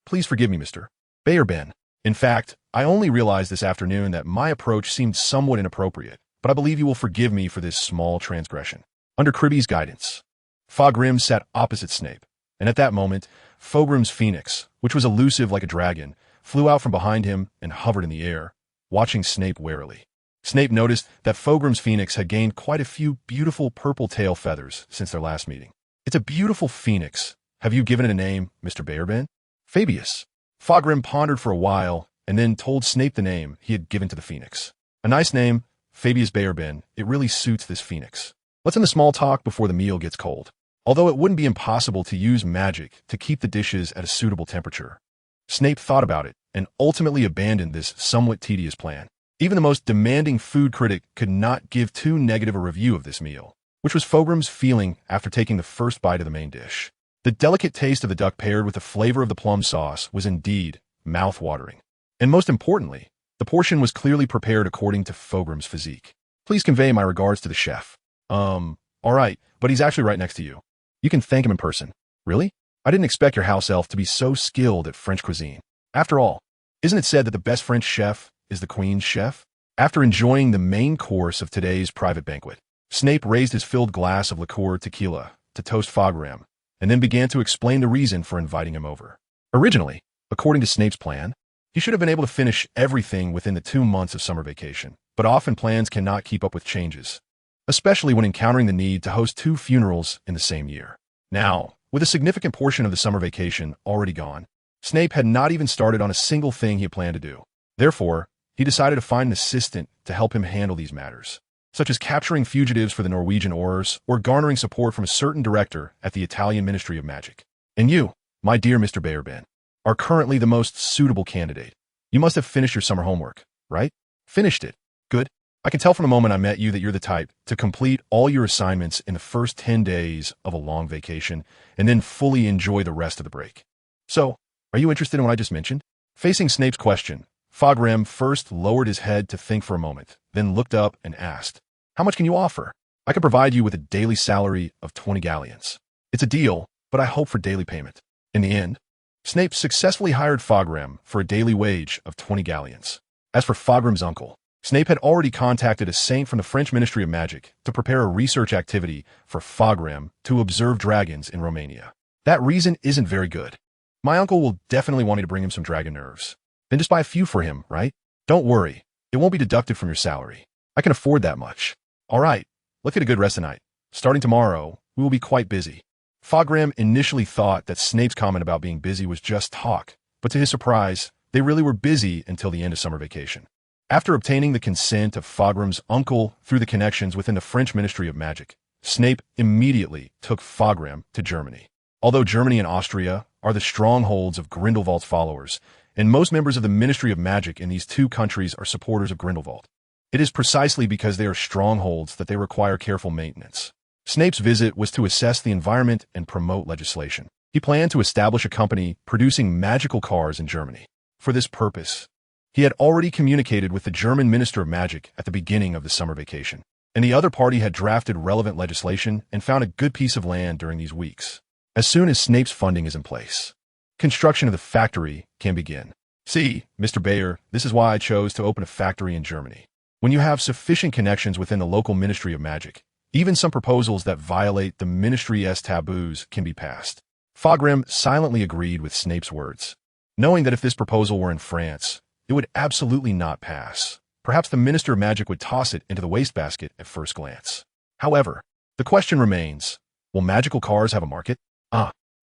Please forgive me, Mr. Bayerben. In fact, I only realized this afternoon that my approach seemed somewhat inappropriate, but I believe you will forgive me for this small transgression. Under Cribby's guidance, Fogrim sat opposite Snape, and at that moment, Fogrim's phoenix, which was elusive like a dragon, flew out from behind him and hovered in the air, watching Snape warily. Snape noticed that Fogrim's phoenix had gained quite a few beautiful purple tail feathers since their last meeting. It's a beautiful phoenix. Have you given it a name, Mr. Bayerben? Fabius. Fogrim pondered for a while and then told Snape the name he had given to the phoenix. A nice name, Fabius Bayerben. It really suits this phoenix. Let's end the small talk before the meal gets cold. Although it wouldn't be impossible to use magic to keep the dishes at a suitable temperature, Snape thought about it and ultimately abandoned this somewhat tedious plan. Even the most demanding food critic could not give too negative a review of this meal, which was Fogram's feeling after taking the first bite of the main dish. The delicate taste of the duck paired with the flavor of the plum sauce was indeed mouth-watering. And most importantly, the portion was clearly prepared according to Fogram's physique. Please convey my regards to the chef. All right, but he's actually right next to you. You can thank him in person. Really? I didn't expect your house elf to be so skilled at French cuisine. After all, isn't it said that the best French chef is the Queen's chef? After enjoying the main course of today's private banquet, Snape raised his filled glass of liqueur tequila to toast Fogram, and then began to explain the reason for inviting him over. Originally, according to Snape's plan, he should have been able to finish everything within the 2 months of summer vacation, but often plans cannot keep up with changes, especially when encountering the need to host 2 funerals in the same year. Now, with a significant portion of the summer vacation already gone, Snape had not even started on a single thing he had planned to do. Therefore, he decided to find an assistant to help him handle these matters, such as capturing fugitives for the Norwegian Aurors or garnering support from a certain director at the Italian Ministry of Magic. And you, my dear Mr. Bayerben, are currently the most suitable candidate. You must have finished your summer homework, right? Finished it. Good. I can tell from the moment I met you that you're the type to complete all your assignments in the first 10 days of a long vacation and then fully enjoy the rest of the break. So, are you interested in what I just mentioned? Facing Snape's question, Fogram first lowered his head to think for a moment, then looked up and asked, "How much can you offer?" "I can provide you with a daily salary of 20 galleons. It's a deal, but I hope for daily payment." In the end, Snape successfully hired Fogram for a daily wage of 20 galleons. As for Fogram's uncle, Snape had already contacted a saint from the French Ministry of Magic to prepare a research activity for Fogram to observe dragons in Romania. That reason isn't very good. My uncle will definitely want me to bring him some dragon nerves. Then just buy a few for him, right? Don't worry, it won't be deducted from your salary. I can afford that much. All right, let's get a good rest tonight. Starting tomorrow, we will be quite busy. Fogram initially thought that Snape's comment about being busy was just talk, but to his surprise, they really were busy until the end of summer vacation. After obtaining the consent of Fogram's uncle through the connections within the French Ministry of Magic, Snape immediately took Fogram to Germany. Although Germany and Austria are the strongholds of Grindelwald's followers, and most members of the Ministry of Magic in these 2 countries are supporters of Grindelwald, it is precisely because they are strongholds that they require careful maintenance. Snape's visit was to assess the environment and promote legislation. He planned to establish a company producing magical cars in Germany. For this purpose, he had already communicated with the German Minister of Magic at the beginning of the summer vacation, and the other party had drafted relevant legislation and found a good piece of land during these weeks. As soon as Snape's funding is in place, construction of the factory can begin. See, Mr. Bayer, this is why I chose to open a factory in Germany. When you have sufficient connections within the local Ministry of Magic, even some proposals that violate the Ministry's taboos can be passed. Fogrim silently agreed with Snape's words, knowing that if this proposal were in France, it would absolutely not pass. Perhaps the Minister of Magic would toss it into the wastebasket at first glance. However, the question remains, will magical cars have a market?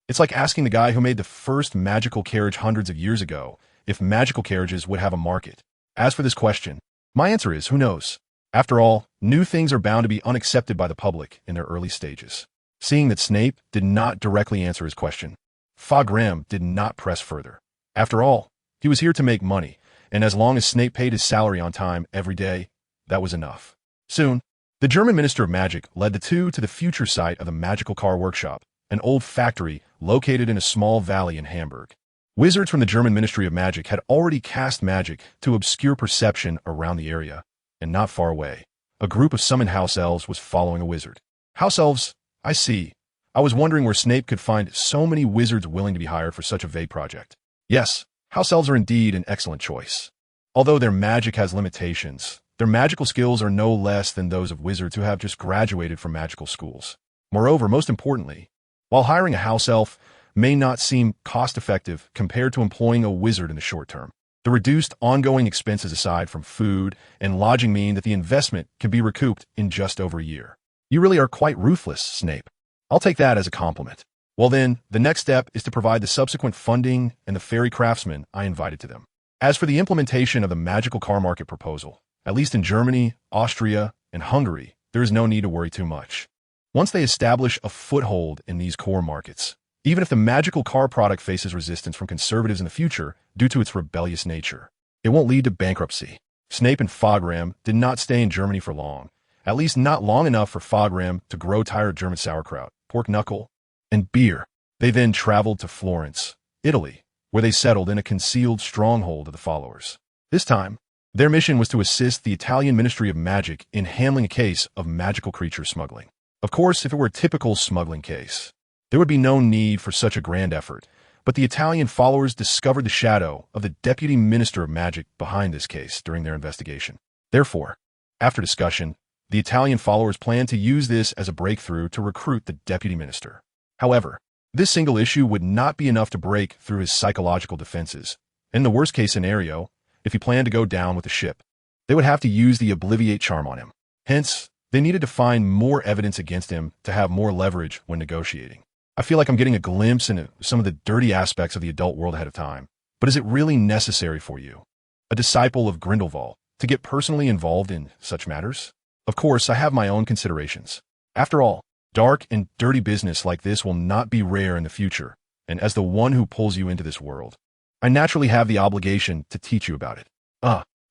It's like asking the guy who made the first magical carriage hundreds of years ago if magical carriages would have a market. As for this question, my answer is, who knows? After all, new things are bound to be unaccepted by the public in their early stages. Seeing that Snape did not directly answer his question, Fogrim did not press further. After all, he was here to make money, and as long as Snape paid his salary on time every day, that was enough. Soon, the German Minister of Magic led the two to the future site of the Magical Car Workshop, an old factory located in a small valley in Hamburg. Wizards from the German Ministry of Magic had already cast magic to obscure perception around the area, and not far away, a group of summoned house elves was following a wizard. House elves? I see. I was wondering where Snape could find so many wizards willing to be hired for such a vague project. Yes, house elves are indeed an excellent choice. Although their magic has limitations, their magical skills are no less than those of wizards who have just graduated from magical schools. Moreover, most importantly, while hiring a house elf may not seem cost-effective compared to employing a wizard in the short term, the reduced ongoing expenses aside from food and lodging mean that the investment can be recouped in just over a year. You really are quite ruthless, Snape. I'll take that as a compliment. Well then, the next step is to provide the subsequent funding and the fairy craftsmen I invited to them. As for the implementation of the magical car market proposal, at least in Germany, Austria, and Hungary, there is no need to worry too much. Once they establish a foothold in these core markets, even if the magical car product faces resistance from conservatives in the future due to its rebellious nature, it won't lead to bankruptcy. Snape and Fogrim did not stay in Germany for long, at least not long enough for Fogrim to grow tired of German sauerkraut, pork knuckle, and beer. They then traveled to Florence, Italy, where they settled in a concealed stronghold of the followers. This time, their mission was to assist the Italian Ministry of Magic in handling a case of magical creature smuggling. Of course, if it were a typical smuggling case, there would be no need for such a grand effort, but the Italian followers discovered the shadow of the Deputy Minister of Magic behind this case during their investigation. Therefore, after discussion, the Italian followers planned to use this as a breakthrough to recruit the Deputy Minister. However, this single issue would not be enough to break through his psychological defenses. In the worst-case scenario, if he planned to go down with the ship, they would have to use the Obliviate charm on him. Hence, they needed to find more evidence against him to have more leverage when negotiating. I feel like I'm getting a glimpse into some of the dirty aspects of the adult world ahead of time, but is it really necessary for you, a disciple of Grindelwald, to get personally involved in such matters? Of course, I have my own considerations. After all, dark and dirty business like this will not be rare in the future, and as the one who pulls you into this world, I naturally have the obligation to teach you about it.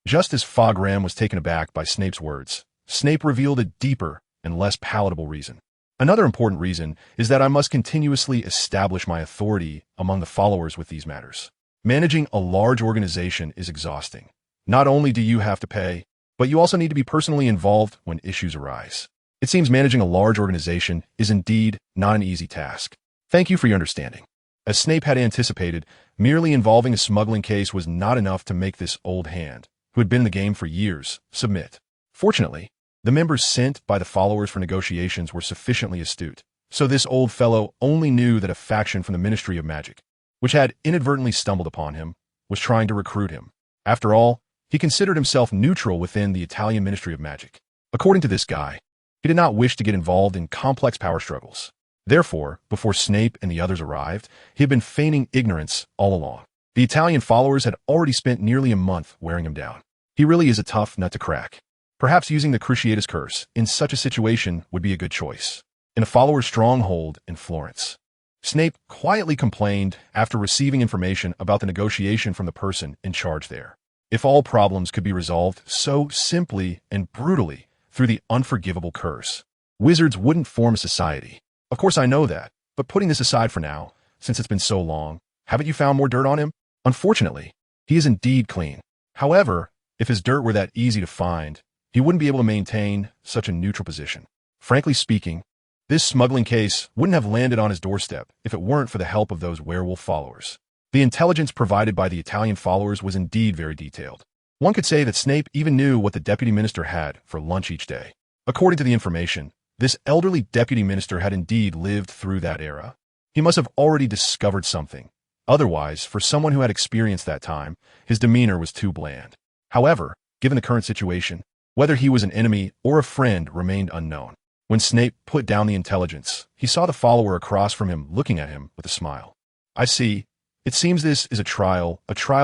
Just as Fogrim was taken aback by Snape's words, Snape revealed a deeper and less palatable reason. Another important reason is that I must continuously establish my authority among the followers with these matters. Managing a large organization is exhausting. Not only do you have to pay, but you also need to be personally involved when issues arise. It seems managing a large organization is indeed not an easy task. Thank you for your understanding. As Snape had anticipated, merely involving a smuggling case was not enough to make this old hand, who had been in the game for years, submit. Fortunately, the members sent by the followers for negotiations were sufficiently astute, so this old fellow only knew that a faction from the Ministry of Magic, which had inadvertently stumbled upon him, was trying to recruit him. After all, he considered himself neutral within the Italian Ministry of Magic. According to this guy, he did not wish to get involved in complex power struggles. Therefore, before Snape and the others arrived, he had been feigning ignorance all along. The Italian followers had already spent nearly a month wearing him down. He really is a tough nut to crack. Perhaps using the Cruciatus Curse in such a situation would be a good choice. In a follower's stronghold in Florence, Snape quietly complained after receiving information about the negotiation from the person in charge there. If all problems could be resolved so simply and brutally through the unforgivable curse, wizards wouldn't form a society. Of course I know that, but putting this aside for now, since it's been so long, haven't you found more dirt on him? Unfortunately, he is indeed clean. However, if his dirt were that easy to find, he wouldn't be able to maintain such a neutral position. Frankly speaking, this smuggling case wouldn't have landed on his doorstep if it weren't for the help of those werewolf followers. The intelligence provided by the Italian followers was indeed very detailed. One could say that Snape even knew what the deputy minister had for lunch each day. According to the information, this elderly deputy minister had indeed lived through that era. He must have already discovered something. Otherwise, for someone who had experienced that time, his demeanor was too bland. However, given the current situation, whether he was an enemy or a friend remained unknown. When Snape put down the intelligence, he saw the follower across from him looking at him with a smile. I see. It seems this is a trial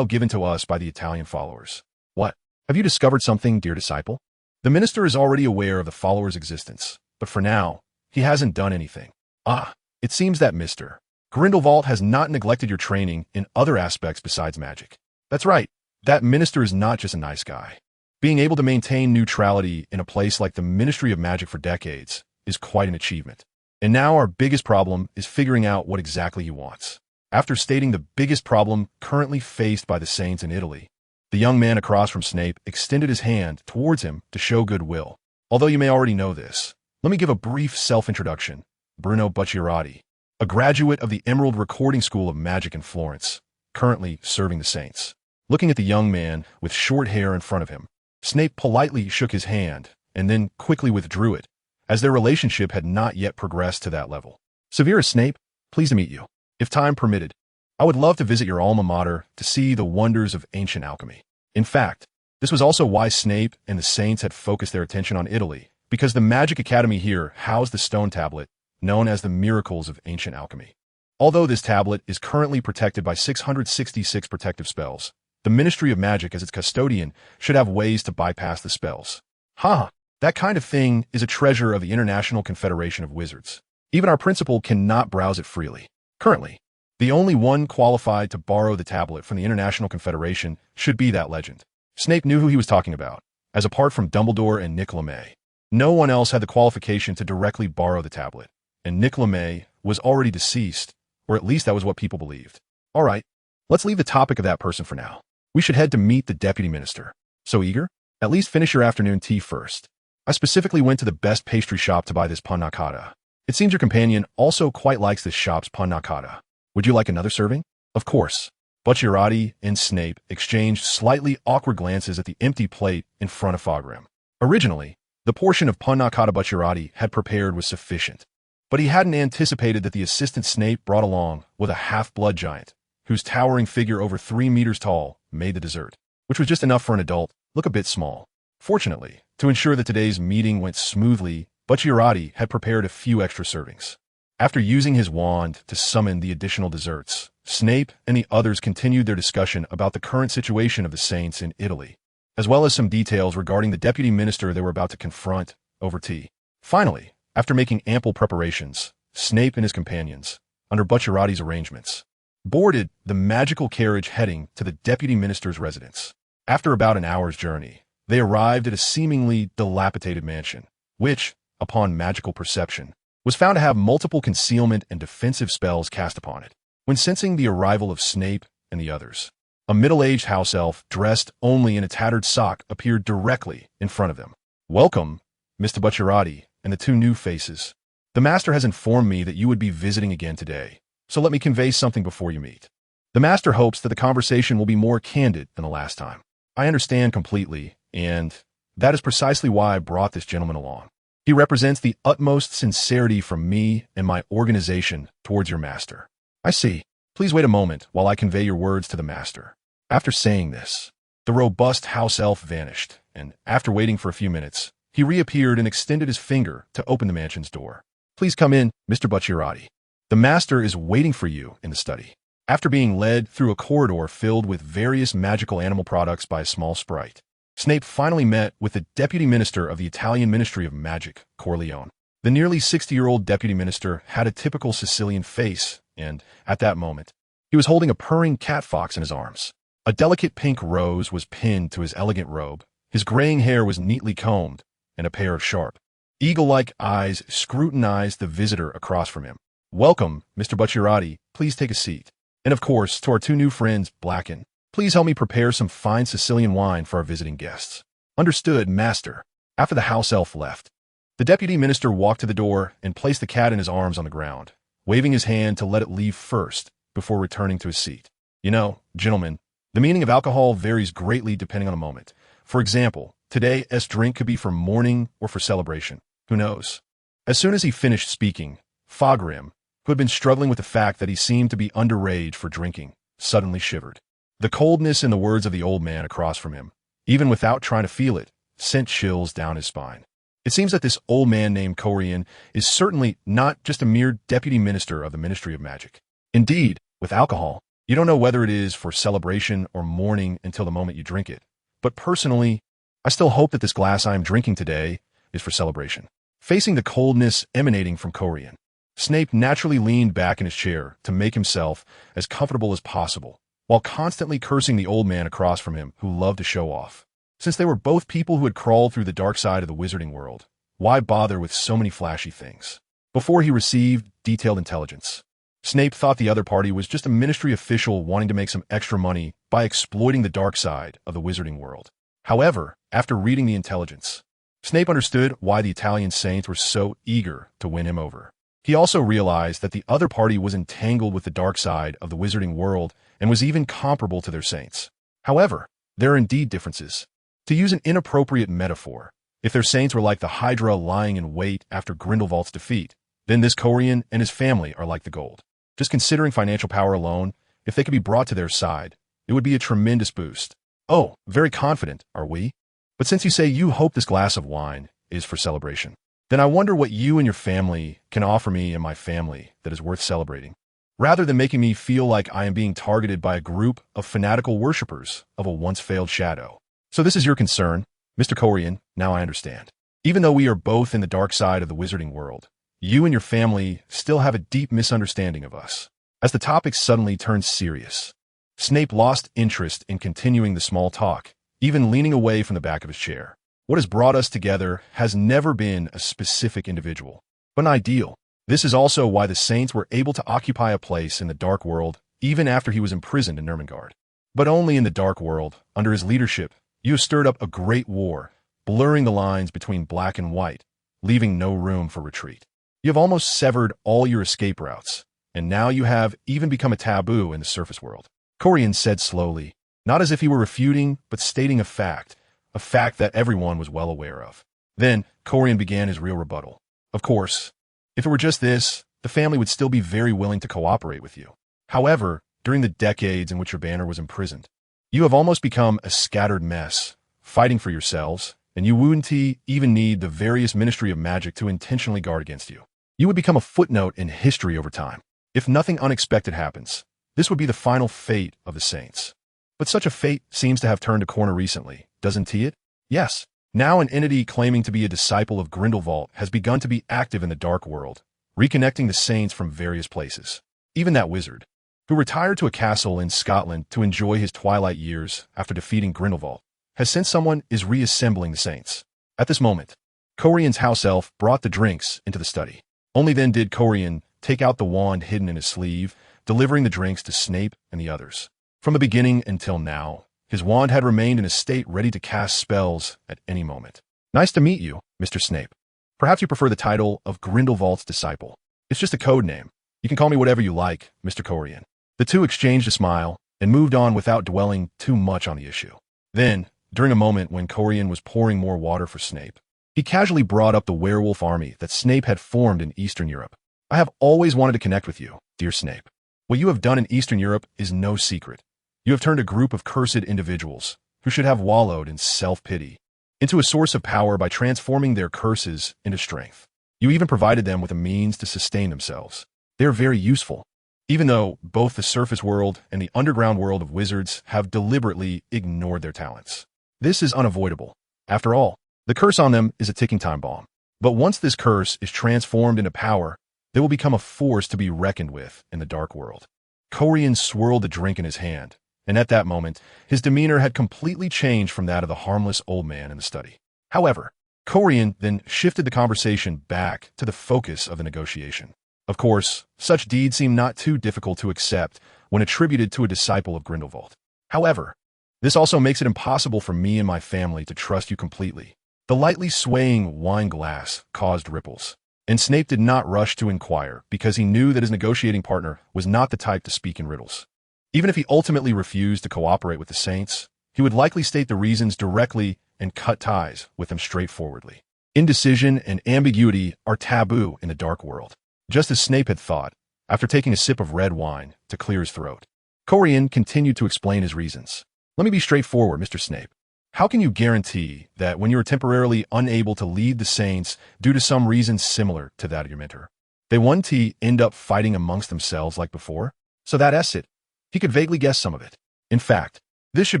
given to us by the Italian followers. What? Have you discovered something, dear disciple? The minister is already aware of the follower's existence, but for now, he hasn't done anything. Ah, it seems that Mr. Grindelwald has not neglected your training in other aspects besides magic. That's right, that minister is not just a nice guy. Being able to maintain neutrality in a place like the Ministry of Magic for decades is quite an achievement. And now our biggest problem is figuring out what exactly he wants. After stating the biggest problem currently faced by the Saints in Italy, the young man across from Snape extended his hand towards him to show goodwill. Although you may already know this, let me give a brief self-introduction. Bruno Bucciarati, a graduate of the Emerald Recording School of Magic in Florence, currently serving the Saints. Looking at the young man with short hair in front of him, Snape politely shook his hand and then quickly withdrew it, as their relationship had not yet progressed to that level. Severus Snape, pleased to meet you. If time permitted, I would love to visit your alma mater to see the wonders of ancient alchemy. In fact, this was also why Snape and the Saints had focused their attention on Italy, because the Magic Academy here housed the stone tablet known as the Miracles of Ancient Alchemy. Although this tablet is currently protected by 666 protective spells, the Ministry of Magic as its custodian should have ways to bypass the spells. That kind of thing is a treasure of the International Confederation of Wizards. Even our principal cannot browse it freely. Currently, the only one qualified to borrow the tablet from the International Confederation should be that legend. Snape knew who he was talking about, as apart from Dumbledore and Nick LeMay, no one else had the qualification to directly borrow the tablet, and Nick LeMay was already deceased, or at least that was what people believed. All right, let's leave the topic of that person for now. We should head to meet the deputy minister. So eager? At least finish your afternoon tea first. I specifically went to the best pastry shop to buy this panna cotta. It seems your companion also quite likes this shop's panna cotta. Would you like another serving? Of course. Bucciarati and Snape exchanged slightly awkward glances at the empty plate in front of Fogrim. Originally, the portion of panna cotta Bucciarati had prepared was sufficient, but he hadn't anticipated that the assistant Snape brought along with a half-blood giant, whose towering figure over 3 meters tall made the dessert, which was just enough for an adult, look a bit small. Fortunately, to ensure that today's meeting went smoothly, Bucciarati had prepared a few extra servings. After using his wand to summon the additional desserts, Snape and the others continued their discussion about the current situation of the Saints in Italy, as well as some details regarding the deputy minister they were about to confront over tea. Finally, after making ample preparations, Snape and his companions, under Bucciarati's arrangements, boarded the magical carriage heading to the deputy minister's residence. After about an hour's journey, they arrived at a seemingly dilapidated mansion, which, upon magical perception, was found to have multiple concealment and defensive spells cast upon it. When sensing the arrival of Snape and the others, a middle-aged house elf dressed only in a tattered sock appeared directly in front of them. Welcome, Mr. Bucciarati and the two new faces. The master has informed me that you would be visiting again today, so let me convey something before you meet. The master hopes that the conversation will be more candid than the last time. I understand completely, and that is precisely why I brought this gentleman along. He represents the utmost sincerity from me and my organization towards your master. I see. Please wait a moment while I convey your words to the master. After saying this, the robust house elf vanished, and after waiting for a few minutes, he reappeared and extended his finger to open the mansion's door. Please come in, Mr. Bucciarati. The master is waiting for you in the study. After being led through a corridor filled with various magical animal products by a small sprite, Snape finally met with the deputy minister of the Italian Ministry of Magic, Corleone. The nearly 60-year-old deputy minister had a typical Sicilian face, and, at that moment, he was holding a purring cat fox in his arms. A delicate pink rose was pinned to his elegant robe, his graying hair was neatly combed, and a pair of sharp, eagle-like eyes scrutinized the visitor across from him. Welcome, Mr. Bucciarati. Please take a seat. And of course, to our two new friends, Blacken. Please help me prepare some fine Sicilian wine for our visiting guests. Understood, master. After the house elf left, the deputy minister walked to the door and placed the cat in his arms on the ground, waving his hand to let it leave first before returning to his seat. You know, gentlemen, The meaning of alcohol varies greatly depending on a moment. For example, today's drink could be for mourning or for celebration. Who knows? As soon as he finished speaking, Fogrim, who had been struggling with the fact that he seemed to be underage for drinking, suddenly shivered. The coldness in the words of the old man across from him, even without trying to feel it, sent chills down his spine. It seems that this old man named Corian is certainly not just a mere deputy minister of the Ministry of Magic. Indeed, with alcohol, you don't know whether it is for celebration or mourning until the moment you drink it. But personally, I still hope that this glass I am drinking today is for celebration. Facing the coldness emanating from Corian, Snape naturally leaned back in his chair to make himself as comfortable as possible, while constantly cursing the old man across from him who loved to show off. Since they were both people who had crawled through the dark side of the wizarding world, why bother with so many flashy things? Before he received detailed intelligence, Snape thought the other party was just a ministry official wanting to make some extra money by exploiting the dark side of the wizarding world. However, after reading the intelligence, Snape understood why the Italian saints were so eager to win him over. He also realized that the other party was entangled with the dark side of the wizarding world and was even comparable to their saints. However, there are indeed differences. To use an inappropriate metaphor, if their saints were like the Hydra lying in wait after Grindelwald's defeat, then this Corian and his family are like the gold. Just considering financial power alone, if they could be brought to their side, it would be a tremendous boost. Oh, very confident, are we? But since you say you hope this glass of wine is for celebration, then I wonder what you and your family can offer me and my family that is worth celebrating, rather than making me feel like I am being targeted by a group of fanatical worshippers of a once-failed shadow. So this is your concern, Mr. Corian, now I understand. Even though we are both in the dark side of the wizarding world, you and your family still have a deep misunderstanding of us. As the topic suddenly turned serious, Snape lost interest in continuing the small talk, even leaning away from the back of his chair. What has brought us together has never been a specific individual, but an ideal. This is also why the Saints were able to occupy a place in the Dark World even after he was imprisoned in Nurmengard. But only in the Dark World, under his leadership, you have stirred up a great war, blurring the lines between black and white, leaving no room for retreat. You have almost severed all your escape routes, and now you have even become a taboo in the surface world. Corian said slowly, not as if he were refuting, but stating a fact that everyone was well aware of. Then, Corian began his real rebuttal. Of course, if it were just this, the family would still be very willing to cooperate with you. However, during the decades in which your banner was imprisoned, you have almost become a scattered mess, fighting for yourselves, and you wouldn't even need the various Ministry of Magic to intentionally guard against you. You would become a footnote in history over time. If nothing unexpected happens, this would be the final fate of the Saints. But such a fate seems to have turned a corner recently, doesn't it? Yes. Now an entity claiming to be a disciple of Grindelwald has begun to be active in the Dark World, reconnecting the Saints from various places. Even that wizard, who retired to a castle in Scotland to enjoy his twilight years after defeating Grindelwald, has sensed someone is reassembling the Saints. At this moment, Corian's house elf brought the drinks into the study. Only then did Corian take out the wand hidden in his sleeve, delivering the drinks to Snape and the others. From the beginning until now, his wand had remained in a state ready to cast spells at any moment. Nice to meet you, Mr. Snape. Perhaps you prefer the title of Grindelwald's disciple. It's just a code name. You can call me whatever you like, Mr. Corian. The two exchanged a smile and moved on without dwelling too much on the issue. Then, during a moment when Corian was pouring more water for Snape, he casually brought up the werewolf army that Snape had formed in Eastern Europe. I have always wanted to connect with you, dear Snape. What you have done in Eastern Europe is no secret. You have turned a group of cursed individuals, who should have wallowed in self-pity, into a source of power by transforming their curses into strength. You even provided them with a means to sustain themselves. They are very useful, even though both the surface world and the underground world of wizards have deliberately ignored their talents. This is unavoidable. After all, the curse on them is a ticking time bomb. But once this curse is transformed into power, they will become a force to be reckoned with in the dark world. Corian swirled the drink in his hand, and at that moment, his demeanor had completely changed from that of the harmless old man in the study. However, Corian then shifted the conversation back to the focus of the negotiation. Of course, such deeds seem not too difficult to accept when attributed to a disciple of Grindelwald. However, this also makes it impossible for me and my family to trust you completely. The lightly swaying wine glass caused ripples, and Snape did not rush to inquire because he knew that his negotiating partner was not the type to speak in riddles. Even if he ultimately refused to cooperate with the Saints, he would likely state the reasons directly and cut ties with them straightforwardly. Indecision and ambiguity are taboo in the dark world, just as Snape had thought, after taking a sip of red wine to clear his throat. Coriolan continued to explain his reasons. Let me be straightforward, Mr. Snape. How can you guarantee that when you are temporarily unable to lead the Saints due to some reason similar to that of your mentor, they won't end up fighting amongst themselves like before? So that's it. He could vaguely guess some of it. In fact, this should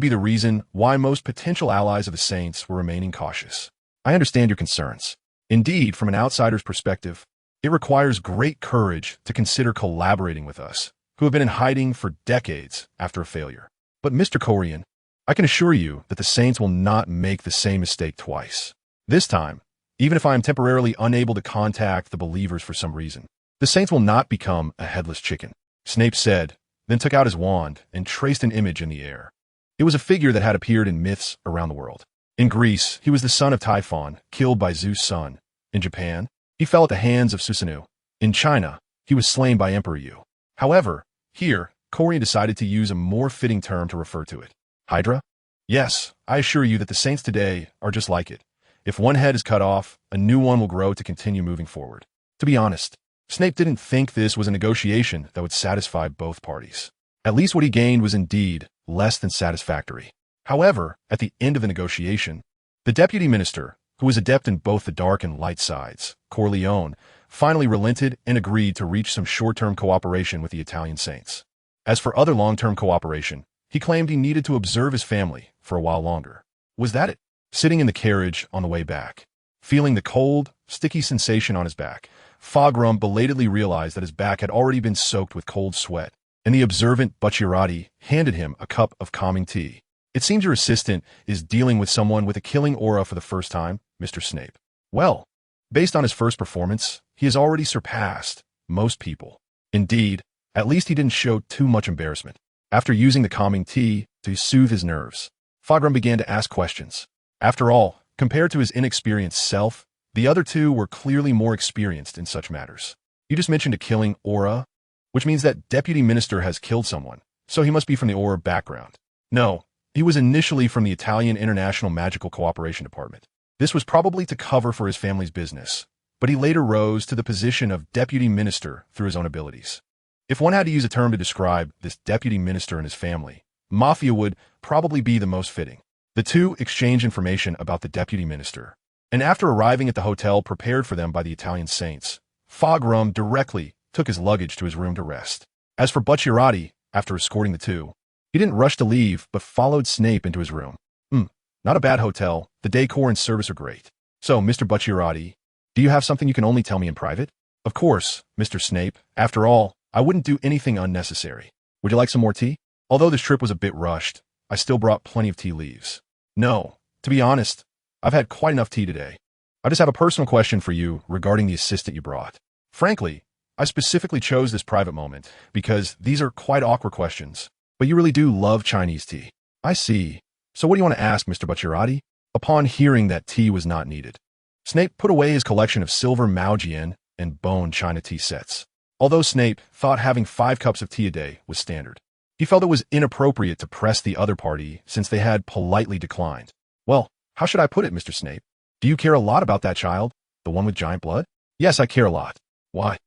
be the reason why most potential allies of the Saints were remaining cautious. I understand your concerns. Indeed, from an outsider's perspective, it requires great courage to consider collaborating with us, who have been in hiding for decades after a failure. But Mr. Coriolan, I can assure you that the Saints will not make the same mistake twice. This time, even if I am temporarily unable to contact the believers for some reason, the Saints will not become a headless chicken. Snape said, then took out his wand and traced an image in the air. It was a figure that had appeared in myths around the world. In Greece, he was the son of Typhon, killed by Zeus' son. In Japan, he fell at the hands of Susanoo. In China, he was slain by Emperor Yu. However, here, Coriolan decided to use a more fitting term to refer to it. Hydra? Yes, I assure you that the Saints today are just like it. If one head is cut off, a new one will grow to continue moving forward. To be honest, Snape didn't think this was a negotiation that would satisfy both parties. At least what he gained was indeed less than satisfactory. However, at the end of the negotiation, the deputy minister, who was adept in both the dark and light sides, Corleone, finally relented and agreed to reach some short-term cooperation with the Italian Saints. As for other long-term cooperation, he claimed he needed to observe his family for a while longer. Was that it? Sitting in the carriage on the way back, feeling the cold, sticky sensation on his back, Fogram belatedly realized that his back had already been soaked with cold sweat, and the observant Bucciarati handed him a cup of calming tea. It seems your assistant is dealing with someone with a killing aura for the first time, Mr. Snape. Well, based on his first performance, he has already surpassed most people. Indeed, at least he didn't show too much embarrassment. After using the calming tea to soothe his nerves, Fogram began to ask questions. After all, compared to his inexperienced self, the other two were clearly more experienced in such matters. You just mentioned a killing aura, which means that Deputy Minister has killed someone, so he must be from the aura background. No, he was initially from the Italian International Magical Cooperation Department. This was probably to cover for his family's business, but he later rose to the position of Deputy Minister through his own abilities. If one had to use a term to describe this Deputy Minister and his family, Mafia would probably be the most fitting. The two exchanged information about the Deputy Minister, and after arriving at the hotel prepared for them by the Italian Saints, Fogram directly took his luggage to his room to rest. As for Bucciarati, after escorting the two, he didn't rush to leave, but followed Snape into his room. Not a bad hotel. The decor and service are great. So, Mr. Bucciarati, do you have something you can only tell me in private? Of course, Mr. Snape. After all, I wouldn't do anything unnecessary. Would you like some more tea? Although this trip was a bit rushed, I still brought plenty of tea leaves. No, to be honest, I've had quite enough tea today. I just have a personal question for you regarding the assistant you brought. Frankly, I specifically chose this private moment because these are quite awkward questions, but you really do love Chinese tea. I see. So what do you want to ask, Mr. Bucciarati? Upon hearing that tea was not needed, Snape put away his collection of silver Maojian and bone China tea sets. Although Snape thought having 5 cups of tea a day was standard, he felt it was inappropriate to press the other party since they had politely declined. Well, how should I put it, Mr. Snape? Do you care a lot about that child, the one with giant blood? Yes, I care a lot. Why?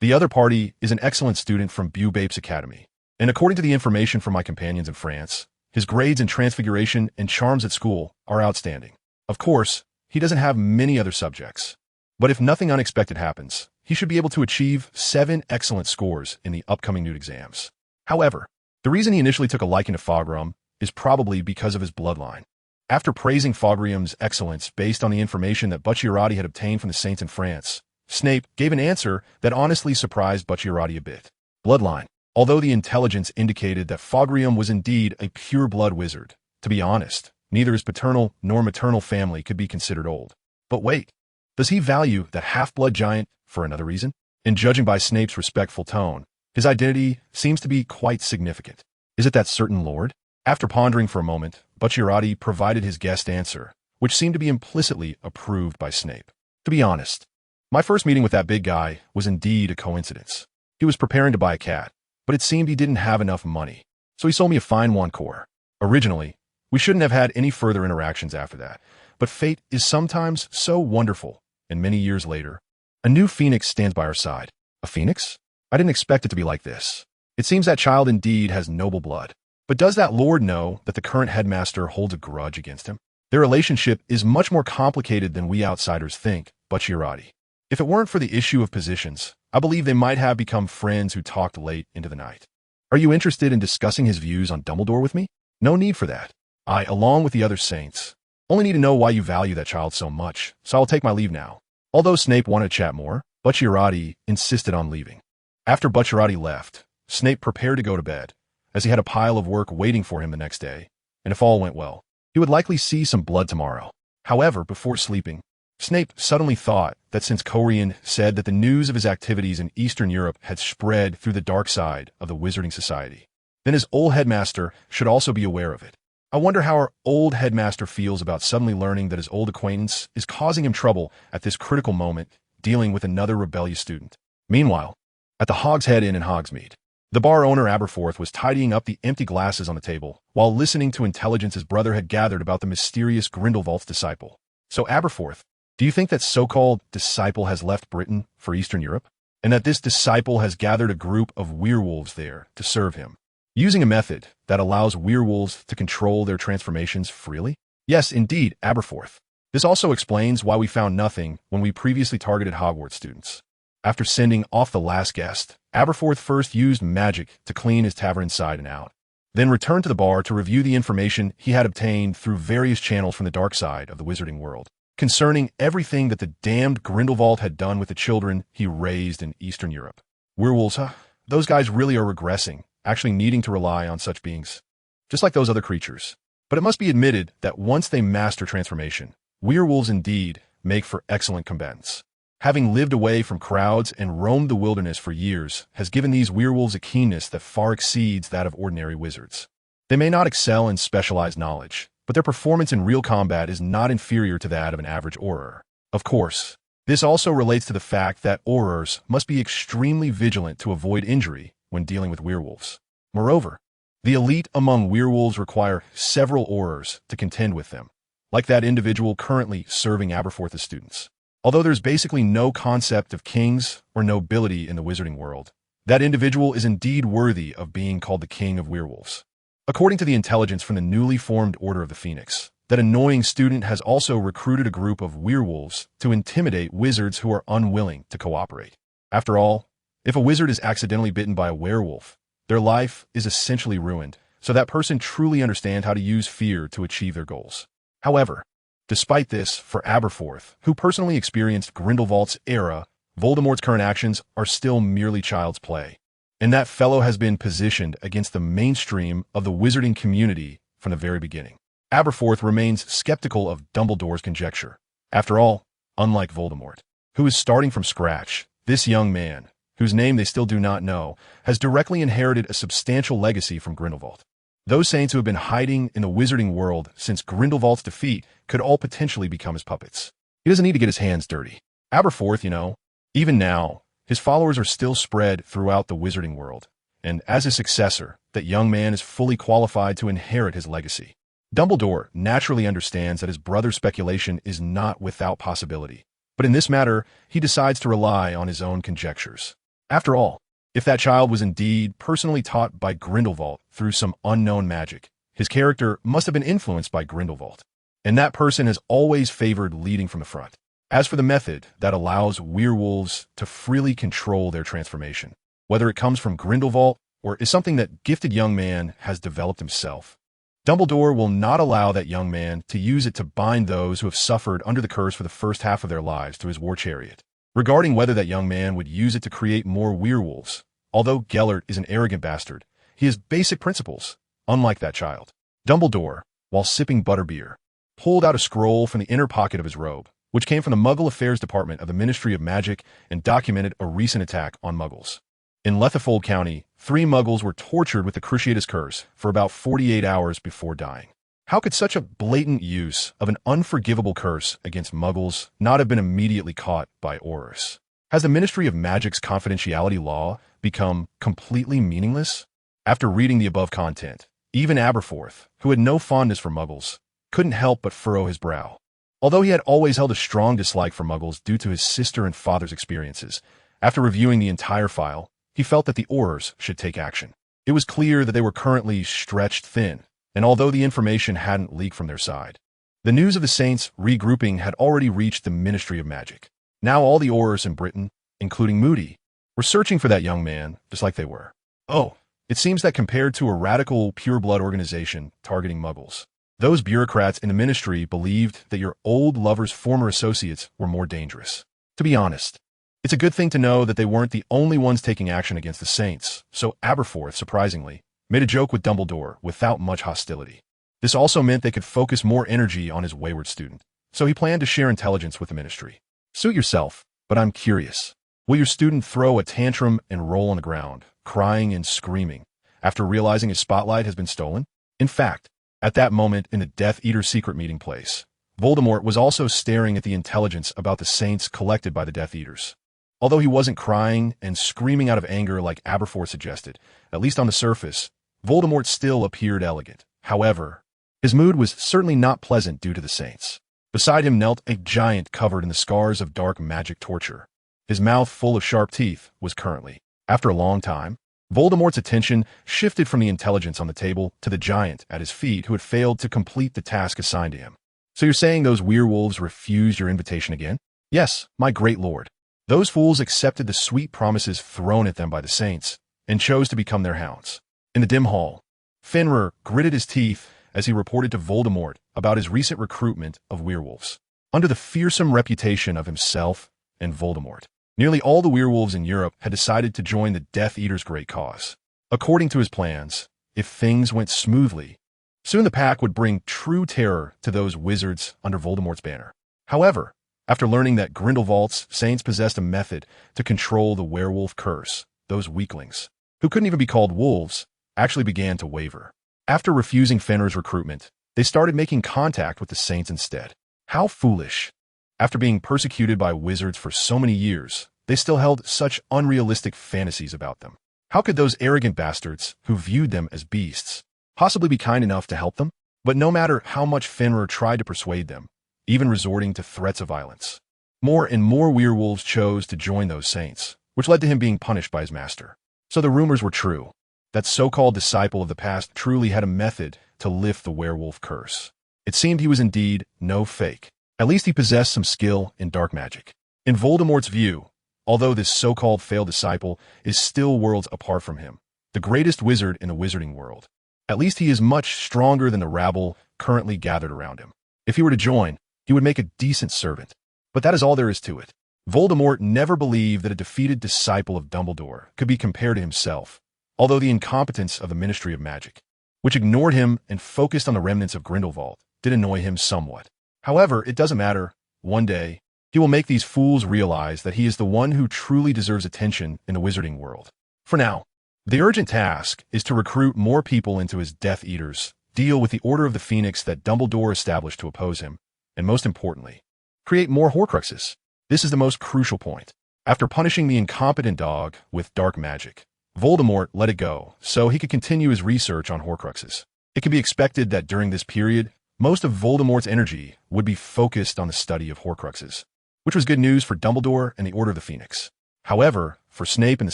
The other party is an excellent student from Bubapes Academy, and according to the information from my companions in France, his grades in transfiguration and charms at school are outstanding. Of course, he doesn't have many other subjects, but if nothing unexpected happens, he should be able to achieve 7 excellent scores in the upcoming NEWT exams. However, the reason he initially took a liking to Fogram is probably because of his bloodline. After praising Fogram's excellence based on the information that Bucciarati had obtained from the Saints in France, Snape gave an answer that honestly surprised Bucciarati a bit. Bloodline. Although the intelligence indicated that Fogram was indeed a pure-blood wizard, to be honest, neither his paternal nor maternal family could be considered old. But wait, does he value that half-blood giant for another reason? And judging by Snape's respectful tone, his identity seems to be quite significant. Is it that certain lord? After pondering for a moment, Bucciarati provided his guest answer, which seemed to be implicitly approved by Snape. To be honest, my first meeting with that big guy was indeed a coincidence. He was preparing to buy a cat, but it seemed he didn't have enough money. So he sold me a fine wand core. Originally, we shouldn't have had any further interactions after that, but fate is sometimes so wonderful, and many years later, a new phoenix stands by our side. A phoenix? I didn't expect it to be like this. It seems that child indeed has noble blood. But does that lord know that the current headmaster holds a grudge against him? Their relationship is much more complicated than we outsiders think, Bucciarati. If it weren't for the issue of positions, I believe they might have become friends who talked late into the night. Are you interested in discussing his views on Dumbledore with me? No need for that. I, along with the other saints, only need to know why you value that child so much, so I'll take my leave now. Although Snape wanted to chat more, Bucciarati insisted on leaving. After Bucciarati left, Snape prepared to go to bed, as he had a pile of work waiting for him the next day, and if all went well, he would likely see some blood tomorrow. However, before sleeping, Snape suddenly thought that since Corian said that the news of his activities in Eastern Europe had spread through the dark side of the Wizarding Society, then his old headmaster should also be aware of it. I wonder how our old headmaster feels about suddenly learning that his old acquaintance is causing him trouble at this critical moment, dealing with another rebellious student. Meanwhile, at the Hogshead Inn in Hogsmeade, the bar owner Aberforth was tidying up the empty glasses on the table while listening to intelligence his brother had gathered about the mysterious Grindelwald's disciple. So Aberforth, do you think that so-called disciple has left Britain for Eastern Europe? And that this disciple has gathered a group of werewolves there to serve him, using a method that allows werewolves to control their transformations freely? Yes, indeed, Aberforth. This also explains why we found nothing when we previously targeted Hogwarts students. After sending off the last guest, Aberforth first used magic to clean his tavern inside and out, then returned to the bar to review the information he had obtained through various channels from the dark side of the wizarding world, concerning everything that the damned Grindelwald had done with the children he raised in Eastern Europe. Werewolves, huh? Those guys really are regressing, actually needing to rely on such beings, just like those other creatures. But it must be admitted that once they master transformation, werewolves indeed make for excellent combatants. Having lived away from crowds and roamed the wilderness for years has given these werewolves a keenness that far exceeds that of ordinary wizards. They may not excel in specialized knowledge, but their performance in real combat is not inferior to that of an average Auror. Of course, this also relates to the fact that Aurors must be extremely vigilant to avoid injury when dealing with werewolves. Moreover, the elite among werewolves require several Aurors to contend with them, like that individual currently serving Aberforth as students. Although there's basically no concept of kings or nobility in the wizarding world, that individual is indeed worthy of being called the king of werewolves. According to the intelligence from the newly formed Order of the Phoenix, that annoying student has also recruited a group of werewolves to intimidate wizards who are unwilling to cooperate. After all, if a wizard is accidentally bitten by a werewolf, their life is essentially ruined, so that person truly understands how to use fear to achieve their goals. However, despite this, for Aberforth, who personally experienced Grindelwald's era, Voldemort's current actions are still merely child's play, and that fellow has been positioned against the mainstream of the wizarding community from the very beginning. Aberforth remains skeptical of Dumbledore's conjecture. After all, unlike Voldemort, who is starting from scratch, this young man, whose name they still do not know, has directly inherited a substantial legacy from Grindelwald. Those saints who have been hiding in the wizarding world since Grindelwald's defeat could all potentially become his puppets. He doesn't need to get his hands dirty. Aberforth, even now, his followers are still spread throughout the wizarding world, and as his successor, that young man is fully qualified to inherit his legacy. Dumbledore naturally understands that his brother's speculation is not without possibility, but in this matter, he decides to rely on his own conjectures. After all, if that child was indeed personally taught by Grindelwald through some unknown magic, his character must have been influenced by Grindelwald, and that person has always favored leading from the front. As for the method that allows werewolves to freely control their transformation, whether it comes from Grindelwald or is something that gifted young man has developed himself, Dumbledore will not allow that young man to use it to bind those who have suffered under the curse for the first half of their lives to his war chariot. Regarding whether that young man would use it to create more werewolves, although Gellert is an arrogant bastard, he has basic principles, unlike that child. Dumbledore, while sipping butterbeer, pulled out a scroll from the inner pocket of his robe, which came from the Muggle Affairs Department of the Ministry of Magic and documented a recent attack on Muggles. In Lethifold County, 3 Muggles were tortured with the Cruciatus Curse for about 48 hours before dying. How could such a blatant use of an unforgivable curse against Muggles not have been immediately caught by Aurors? Has the Ministry of Magic's confidentiality law become completely meaningless? After reading the above content, even Aberforth, who had no fondness for Muggles, couldn't help but furrow his brow. Although he had always held a strong dislike for Muggles due to his sister and father's experiences, after reviewing the entire file, he felt that the Aurors should take action. It was clear that they were currently stretched thin, and although the information hadn't leaked from their side, the news of the Saints regrouping had already reached the Ministry of Magic. Now all the Aurors in Britain, including Moody, were searching for that young man, just like they were. Oh, it seems that compared to a radical, pure-blood organization targeting Muggles, those bureaucrats in the ministry believed that your old lover's former associates were more dangerous. To be honest, it's a good thing to know that they weren't the only ones taking action against the Saints, so Aberforth, surprisingly, made a joke with Dumbledore without much hostility. This also meant they could focus more energy on his wayward student, so he planned to share intelligence with the ministry. Suit yourself, but I'm curious. Will your student throw a tantrum and roll on the ground, crying and screaming, after realizing his spotlight has been stolen? In fact, at that moment in the Death Eater's secret meeting place, Voldemort was also staring at the intelligence about the Saints collected by the Death Eaters. Although he wasn't crying and screaming out of anger like Aberforth suggested, at least on the surface, Voldemort still appeared elegant. However, his mood was certainly not pleasant due to the Saints. Beside him knelt a giant covered in the scars of dark magic torture. His mouth full of sharp teeth was currently, after a long time, Voldemort's attention shifted from the intelligence on the table to the giant at his feet who had failed to complete the task assigned to him. So you're saying those werewolves refused your invitation again? Yes, my great lord. Those fools accepted the sweet promises thrown at them by the Saints and chose to become their hounds. In the dim hall, Fenrir gritted his teeth as he reported to Voldemort about his recent recruitment of werewolves. Under the fearsome reputation of himself and Voldemort, nearly all the werewolves in Europe had decided to join the Death Eater's great cause. According to his plans, if things went smoothly, soon the pack would bring true terror to those wizards under Voldemort's banner. However, after learning that Grindelwald's Saints possessed a method to control the werewolf curse, those weaklings, who couldn't even be called wolves, actually began to waver. After refusing Fenrir's recruitment, they started making contact with the Saints instead. How foolish. After being persecuted by wizards for so many years, they still held such unrealistic fantasies about them. How could those arrogant bastards, who viewed them as beasts, possibly be kind enough to help them? But no matter how much Fenrir tried to persuade them, even resorting to threats of violence, more and more werewolves chose to join those Saints, which led to him being punished by his master. So the rumors were true. That so-called disciple of the past truly had a method to lift the werewolf curse. It seemed he was indeed no fake. At least he possessed some skill in dark magic. In Voldemort's view, although this so-called failed disciple is still worlds apart from him, the greatest wizard in the wizarding world, at least he is much stronger than the rabble currently gathered around him. If he were to join, he would make a decent servant. But that is all there is to it. Voldemort never believed that a defeated disciple of Dumbledore could be compared to himself, although the incompetence of the Ministry of Magic, which ignored him and focused on the remnants of Grindelwald, did annoy him somewhat. However, it doesn't matter. One day, he will make these fools realize that he is the one who truly deserves attention in the wizarding world. For now, the urgent task is to recruit more people into his Death Eaters, deal with the Order of the Phoenix that Dumbledore established to oppose him, and most importantly, create more Horcruxes. This is the most crucial point. After punishing the incompetent dog with dark magic, Voldemort let it go so he could continue his research on Horcruxes. It can be expected that during this period, most of Voldemort's energy would be focused on the study of Horcruxes, which was good news for Dumbledore and the Order of the Phoenix. However, for Snape and the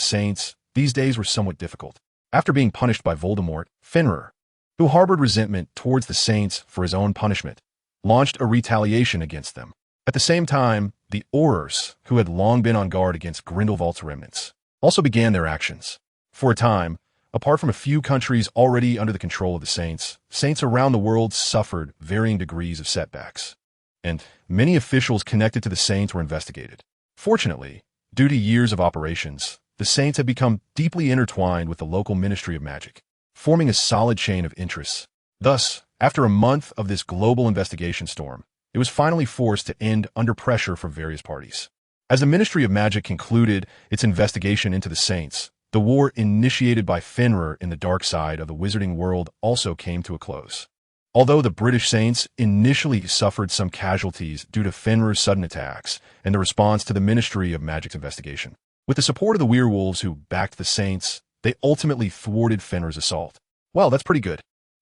Saints, these days were somewhat difficult. After being punished by Voldemort, Fenrir, who harbored resentment towards the Saints for his own punishment, launched a retaliation against them. At the same time, the Aurors, who had long been on guard against Grindelwald's remnants, also began their actions. For a time, apart from a few countries already under the control of the Saints, Saints around the world suffered varying degrees of setbacks, and many officials connected to the Saints were investigated. Fortunately, due to years of operations, the Saints had become deeply intertwined with the local Ministry of Magic, forming a solid chain of interests. Thus, after a month of this global investigation storm, it was finally forced to end under pressure from various parties. As the Ministry of Magic concluded its investigation into the Saints, the war initiated by Fenrir in the dark side of the wizarding world also came to a close. Although the British Saints initially suffered some casualties due to Fenrir's sudden attacks and the response to the Ministry of Magic's investigation, With the support of the werewolves who backed the saints, they ultimately thwarted Fenrir's assault. Well, that's pretty good.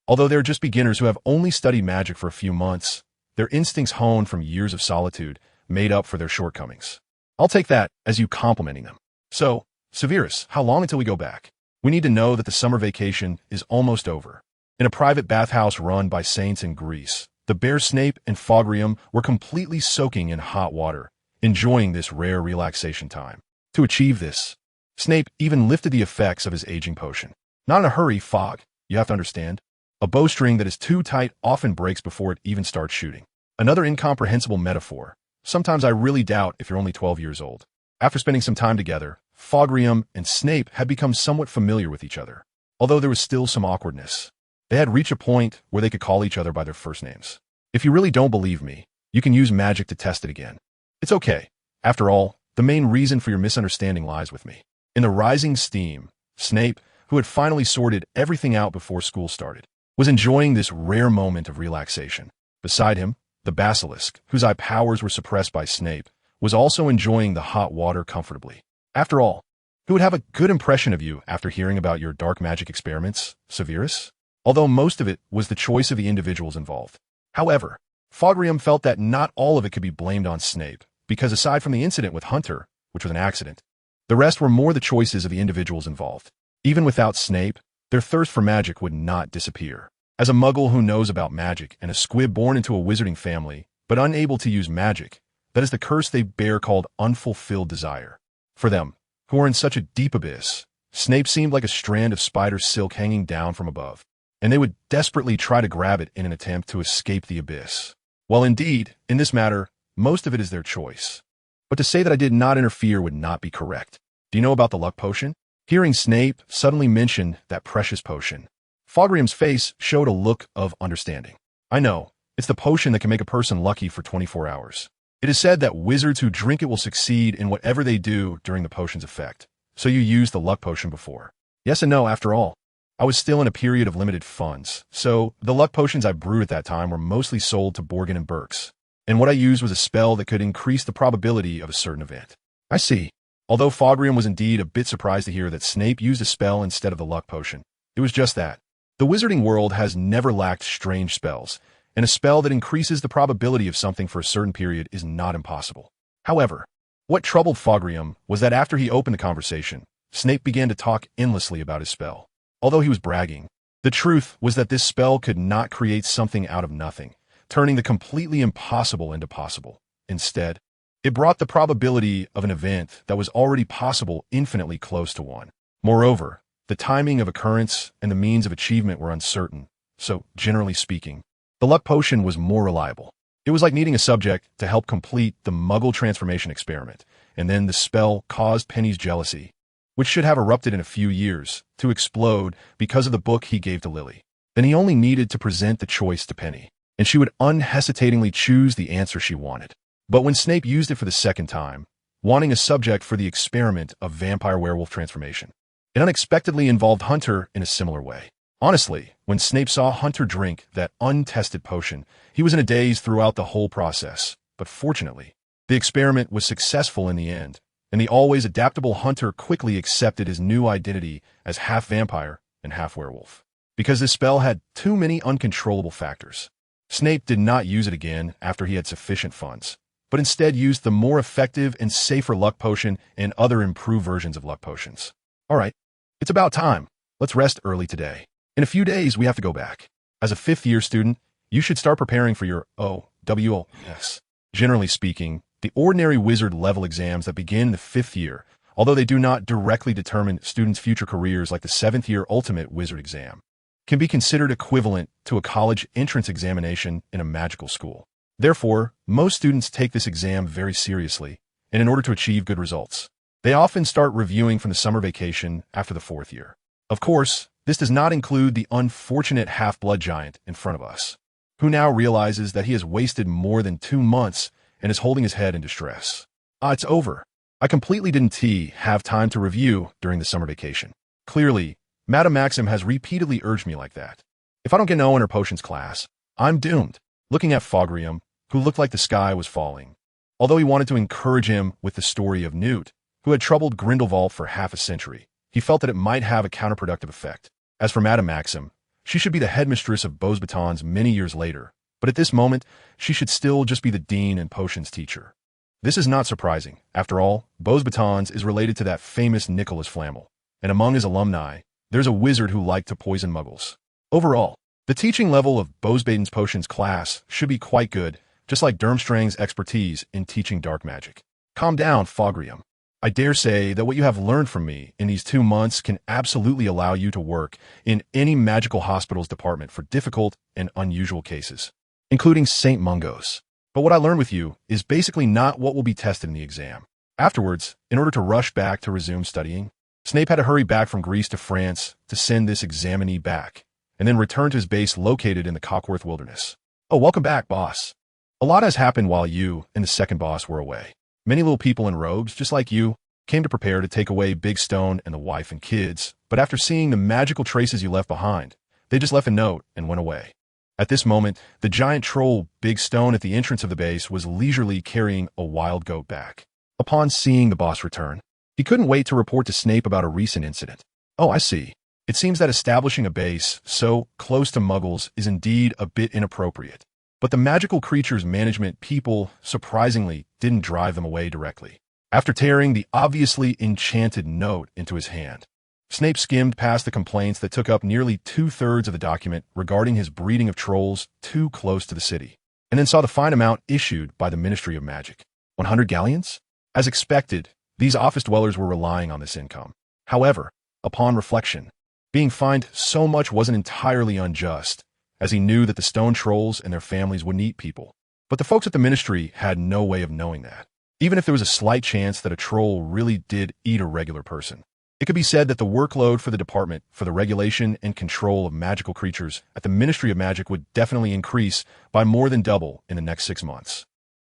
Although they're just beginners who have only studied magic for a few months, their instincts honed from years of solitude made up for their shortcomings. I'll take that as you complimenting them. So, Severus, how long until we go back? We need to know that the summer vacation is almost over. In a private bathhouse run by saints in Greece, the bear Snape and Fogrium were completely soaking in hot water, enjoying this rare relaxation time. To achieve this, Snape even lifted the effects of his aging potion. Not in a hurry, Fog, you have to understand. A bowstring that is too tight often breaks before it even starts shooting. Another incomprehensible metaphor. Sometimes I really doubt if you're only 12 years old. After spending some time together, Fogrium and Snape had become somewhat familiar with each other, although there was still some awkwardness. They had reached a point where they could call each other by their first names. If you really don't believe me, you can use magic to test it again. It's okay. After all, the main reason for your misunderstanding lies with me. In the rising steam, Snape, who had finally sorted everything out before school started, was enjoying this rare moment of relaxation. Beside him, the basilisk, whose eye powers were suppressed by Snape, was also enjoying the hot water comfortably. After all, who would have a good impression of you after hearing about your dark magic experiments, Severus? Although most of it was the choice of the individuals involved. However, Fogrium felt that not all of it could be blamed on Snape, because aside from the incident with Hunter, which was an accident, the rest were more the choices of the individuals involved. Even without Snape, their thirst for magic would not disappear. As a muggle who knows about magic and a squib born into a wizarding family, but unable to use magic, that is the curse they bear called unfulfilled desire. For them, who are in such a deep abyss, Snape seemed like a strand of spider silk hanging down from above, and they would desperately try to grab it in an attempt to escape the abyss. While indeed, in this matter, most of it is their choice. But to say that I did not interfere would not be correct. Do you know about the luck potion? Hearing Snape suddenly mention that precious potion, Fogrium's face showed a look of understanding. I know, it's the potion that can make a person lucky for 24 hours. It is said that wizards who drink it will succeed in whatever they do during the potion's effect. So you used the luck potion before. Yes and no, after all. I was still in a period of limited funds, so the luck potions I brewed at that time were mostly sold to Borgin and Burks, and what I used was a spell that could increase the probability of a certain event. I see. Although Fogrium was indeed a bit surprised to hear that Snape used a spell instead of the luck potion, it was just that. The wizarding world has never lacked strange spells, and a spell that increases the probability of something for a certain period is not impossible. However, what troubled Fogrium was that after he opened the conversation, Snape began to talk endlessly about his spell. Although he was bragging, the truth was that this spell could not create something out of nothing, turning the completely impossible into possible. Instead, it brought the probability of an event that was already possible infinitely close to one. Moreover, the timing of occurrence and the means of achievement were uncertain, so, generally speaking, the luck potion was more reliable. It was like needing a subject to help complete the Muggle transformation experiment, and then the spell caused Penny's jealousy, which should have erupted in a few years, to explode because of the book he gave to Lily. Then he only needed to present the choice to Penny, and she would unhesitatingly choose the answer she wanted. But when Snape used it for the second time, wanting a subject for the experiment of vampire-werewolf transformation, it unexpectedly involved Hunter in a similar way. Honestly, when Snape saw Hunter drink that untested potion, he was in a daze throughout the whole process. But fortunately, the experiment was successful in the end, and the always adaptable Hunter quickly accepted his new identity as half vampire and half werewolf. Because this spell had too many uncontrollable factors, Snape did not use it again after he had sufficient funds, but instead used the more effective and safer luck potion and other improved versions of luck potions. All right, it's about time. Let's rest early today. In a few days, we have to go back. As a fifth-year student, you should start preparing for your OWS. Generally speaking, the ordinary wizard level exams that begin in the fifth year, although they do not directly determine students' future careers like the seventh-year ultimate wizard exam, can be considered equivalent to a college entrance examination in a magical school. Therefore, most students take this exam very seriously, and in order to achieve good results, they often start reviewing from the summer vacation after the fourth year. Of course, this does not include the unfortunate half-blood giant in front of us, who now realizes that he has wasted more than 2 months and is holding his head in distress. It's over. I completely didn't have time to review during the summer vacation. Clearly, Madame Maxim has repeatedly urged me like that. If I don't get an O in her potions class, I'm doomed. Looking at Fogrium, who looked like the sky was falling. Although he wanted to encourage him with the story of Newt, who had troubled Grindelwald for half a century. He felt that it might have a counterproductive effect. As for Madame Maxim, she should be the headmistress of Beauxbatons many years later, but at this moment, she should still just be the dean and potions teacher. This is not surprising. After all, Beauxbatons is related to that famous Nicholas Flamel, and among his alumni, there's a wizard who liked to poison muggles. Overall, the teaching level of Beauxbatons potions class should be quite good, just like Durmstrang's expertise in teaching dark magic. Calm down, Fogrium. I dare say that what you have learned from me in these 2 months can absolutely allow you to work in any magical hospital's department for difficult and unusual cases, including St. Mungo's. But what I learned with you is basically not what will be tested in the exam. Afterwards, in order to rush back to resume studying, Snape had to hurry back from Greece to France to send this examinee back, and then return to his base located in the Cockworth Wilderness. Oh, welcome back, boss. A lot has happened while you and the second boss were away. Many little people in robes, just like you, came to prepare to take away Big Stone and the wife and kids, but after seeing the magical traces you left behind, they just left a note and went away. At this moment, the giant troll Big Stone at the entrance of the base was leisurely carrying a wild goat back. Upon seeing the boss return, he couldn't wait to report to Snape about a recent incident. Oh, I see. It seems that establishing a base so close to Muggles is indeed a bit inappropriate. But the magical creatures management people, surprisingly, didn't drive them away directly. After tearing the obviously enchanted note into his hand, Snape skimmed past the complaints that took up nearly 2/3 of the document regarding his breeding of trolls too close to the city, and then saw the fine amount issued by the Ministry of Magic. 100 galleons? As expected, these office dwellers were relying on this income. However, upon reflection, being fined so much wasn't entirely unjust, as he knew that the stone trolls and their families wouldn't eat people. But the folks at the ministry had no way of knowing that, even if there was a slight chance that a troll really did eat a regular person. It could be said that the workload for the department for the regulation and control of magical creatures at the Ministry of Magic would definitely increase by more than double in the next 6 months.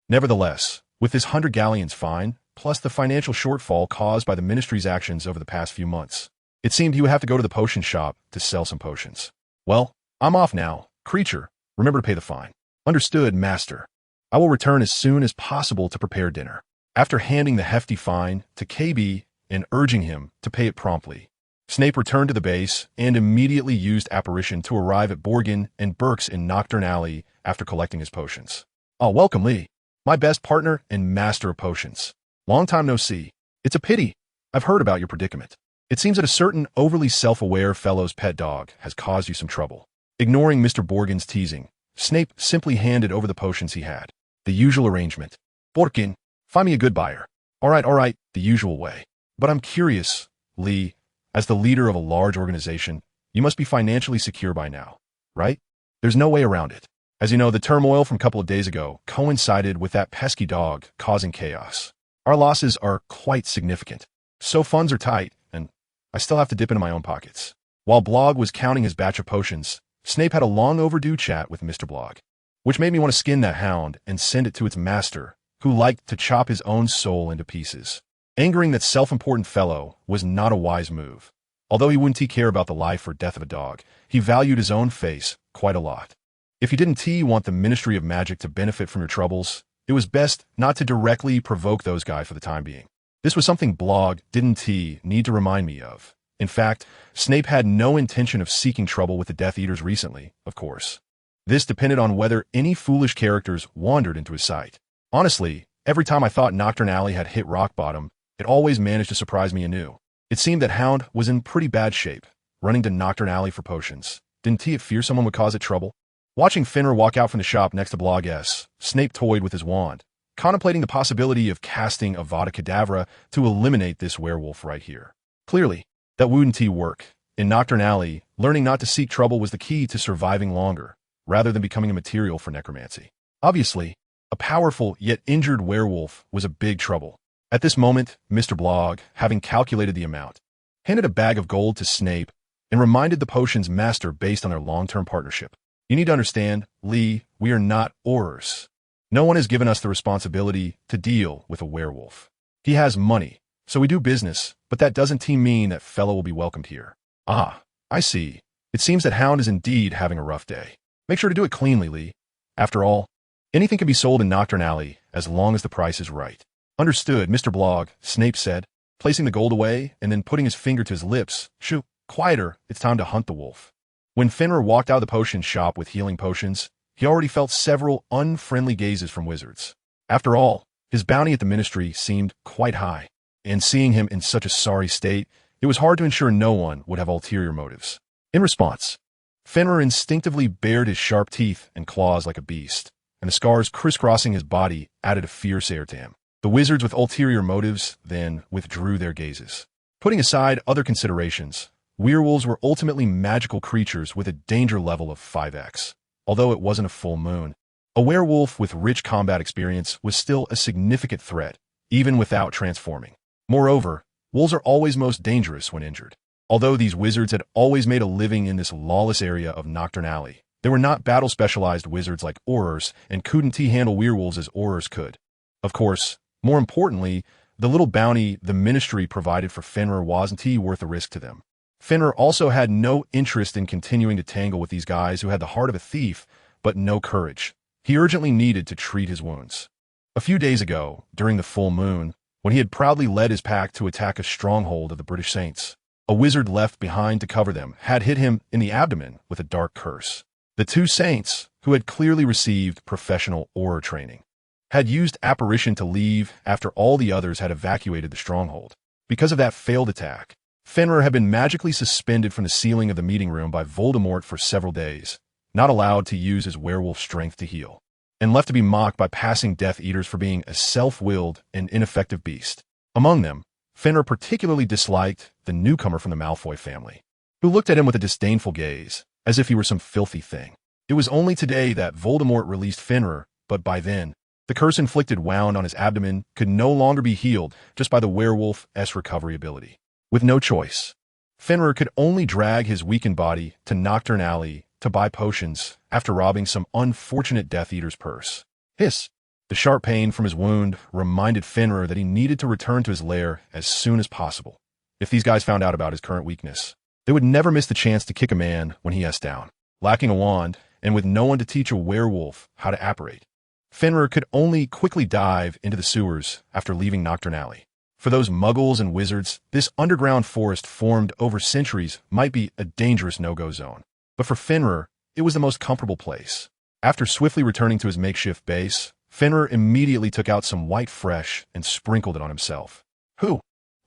Nevertheless, with this 100 galleons fine, plus the financial shortfall caused by the ministry's actions over the past few months, it seemed he would have to go to the potion shop to sell some potions. Well, I'm off now. Creature, remember to pay the fine. Understood, master. I will return as soon as possible to prepare dinner. After handing the hefty fine to KB and urging him to pay it promptly, Snape returned to the base and immediately used apparition to arrive at Borgin and Burke's in Nocturne Alley after collecting his potions. Oh, welcome, Lee. My best partner and master of potions. Long time no see. It's a pity. I've heard about your predicament. It seems that a certain overly self-aware fellow's pet dog has caused you some trouble. Ignoring Mr. Borgin's teasing, Snape simply handed over the potions he had. The usual arrangement. Borgin, find me a good buyer. All right, the usual way. But I'm curious, Lee, as the leader of a large organization, you must be financially secure by now, right? There's no way around it. As you know, the turmoil from a couple of days ago coincided with that pesky dog causing chaos. Our losses are quite significant. So funds are tight, and I still have to dip into my own pockets. While Blogg was counting his batch of potions, Snape had a long overdue chat with Mr. Blogg, which made me want to skin that hound and send it to its master, who liked to chop his own soul into pieces. Angering that self-important fellow was not a wise move. Although he wouldn't care about the life or death of a dog, he valued his own face quite a lot. If you didn't want the Ministry of Magic to benefit from your troubles, it was best not to directly provoke those guys for the time being. This was something Blogg didn't need to remind me of. In fact, Snape had no intention of seeking trouble with the Death Eaters recently, of course. This depended on whether any foolish characters wandered into his sight. Honestly, every time I thought Nocturne Alley had hit rock bottom, it always managed to surprise me anew. It seemed that Hound was in pretty bad shape, running to Nocturne Alley for potions. Didn't it fear someone would cause it trouble? Watching Fenrir walk out from the shop next to Blogg S, Snape toyed with his wand, contemplating the possibility of casting Avada Kedavra to eliminate this werewolf right here. Clearly, that wouldn't work. In Nocturne Alley, learning not to seek trouble was the key to surviving longer, rather than becoming a material for necromancy. Obviously, a powerful yet injured werewolf was a big trouble. At this moment, Mr. Blogg, having calculated the amount, handed a bag of gold to Snape and reminded the potion's master based on their long-term partnership. You need to understand, Lee, we are not Aurors. No one has given us the responsibility to deal with a werewolf. He has money, so we do business, but that doesn't mean that fellow will be welcomed here. Ah, I see. It seems that Hound is indeed having a rough day. Make sure to do it cleanly, Lee. After all, anything can be sold in Nocturne Alley as long as the price is right. Understood, Mr. Blogg, Snape said. placing the gold away and then putting his finger to his lips. Shoo, quieter, it's time to hunt the wolf. When Fenrir walked out of the potion shop with healing potions, he already felt several unfriendly gazes from wizards. After all, his bounty at the ministry seemed quite high, and seeing him in such a sorry state, it was hard to ensure no one would have ulterior motives. In response, Fenrir instinctively bared his sharp teeth and claws like a beast, and the scars crisscrossing his body added a fierce air to him. The wizards with ulterior motives then withdrew their gazes. Putting aside other considerations, werewolves were ultimately magical creatures with a danger level of 5x. Although it wasn't a full moon, a werewolf with rich combat experience was still a significant threat, even without transforming. Moreover, wolves are always most dangerous when injured. Although these wizards had always made a living in this lawless area of Nocturne Alley, they were not battle-specialized wizards like Aurors and couldn't handle werewolves as Aurors could. Of course, more importantly, the little bounty the ministry provided for Fenrir wasn't worth the risk to them. Fenrir also had no interest in continuing to tangle with these guys who had the heart of a thief, but no courage. He urgently needed to treat his wounds. A few days ago, during the full moon, when he had proudly led his pack to attack a stronghold of the British Saints, a wizard left behind to cover them had hit him in the abdomen with a dark curse. The two saints, who had clearly received professional aura training, had used apparition to leave after all the others had evacuated the stronghold. Because of that failed attack, Fenrir had been magically suspended from the ceiling of the meeting room by Voldemort for several days, not allowed to use his werewolf strength to heal, and left to be mocked by passing Death Eaters for being a self-willed and ineffective beast. Among them, Fenrir particularly disliked the newcomer from the Malfoy family, who looked at him with a disdainful gaze, as if he were some filthy thing. It was only today that Voldemort released Fenrir, but by then, the curse-inflicted wound on his abdomen could no longer be healed just by the werewolf's recovery ability. With no choice, Fenrir could only drag his weakened body to Nocturne Alley to buy potions after robbing some unfortunate Death Eater's purse. Hiss! The sharp pain from his wound reminded Fenrir that he needed to return to his lair as soon as possible. If these guys found out about his current weakness, they would never miss the chance to kick a man when he is down. Lacking a wand, and with no one to teach a werewolf how to apparate, Fenrir could only quickly dive into the sewers after leaving Nocturne Alley. For those muggles and wizards, this underground forest formed over centuries might be a dangerous no-go zone. But for Fenrir, it was the most comfortable place. After swiftly returning to his makeshift base, Fenrir immediately took out some white fresh and sprinkled it on himself.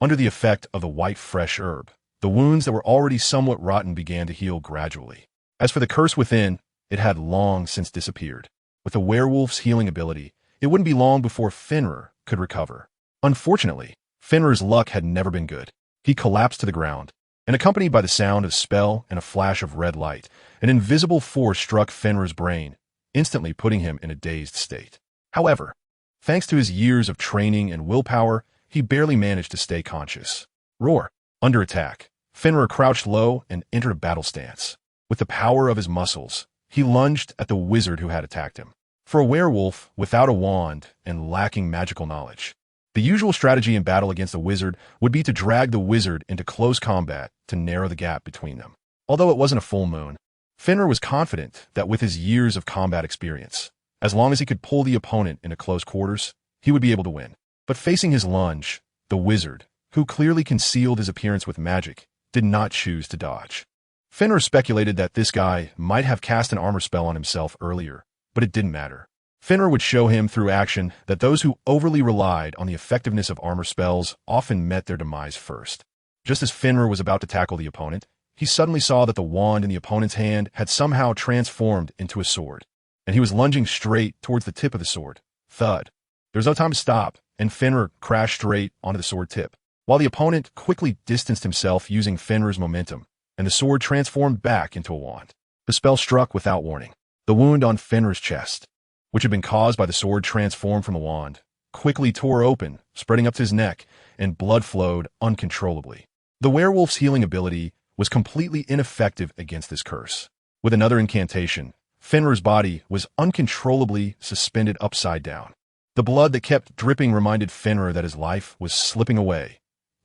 Under the effect of the white fresh herb, the wounds that were already somewhat rotten began to heal gradually. As for the curse within, it had long since disappeared. With the werewolf's healing ability, it wouldn't be long before Fenrir could recover. Unfortunately, Fenrir's luck had never been good. He collapsed to the ground, and accompanied by the sound of spell and a flash of red light, an invisible force struck Fenrir's brain, instantly putting him in a dazed state. However, thanks to his years of training and willpower, he barely managed to stay conscious. Roar! Under attack, Fenrir crouched low and entered a battle stance. With the power of his muscles, he lunged at the wizard who had attacked him. For a werewolf without a wand and lacking magical knowledge, the usual strategy in battle against a wizard would be to drag the wizard into close combat to narrow the gap between them. Although it wasn't a full moon, Fenrir was confident that with his years of combat experience, as long as he could pull the opponent into close quarters, he would be able to win. But facing his lunge, the wizard, who clearly concealed his appearance with magic, did not choose to dodge. Fenrir speculated that this guy might have cast an armor spell on himself earlier, but it didn't matter. Fenrir would show him through action that those who overly relied on the effectiveness of armor spells often met their demise first. Just as Fenrir was about to tackle the opponent, he suddenly saw that the wand in the opponent's hand had somehow transformed into a sword, and he was lunging straight towards the tip of the sword. Thud. There was no time to stop, and Fenrir crashed straight onto the sword tip, while the opponent quickly distanced himself using Fenrir's momentum, and the sword transformed back into a wand. The spell struck without warning. The wound on Fenrir's chest, which had been caused by the sword transformed from the wand, quickly tore open, spreading up to his neck, and blood flowed uncontrollably. The werewolf's healing ability was completely ineffective against this curse. With another incantation, Fenrir's body was uncontrollably suspended upside down. The blood that kept dripping reminded Fenrir that his life was slipping away.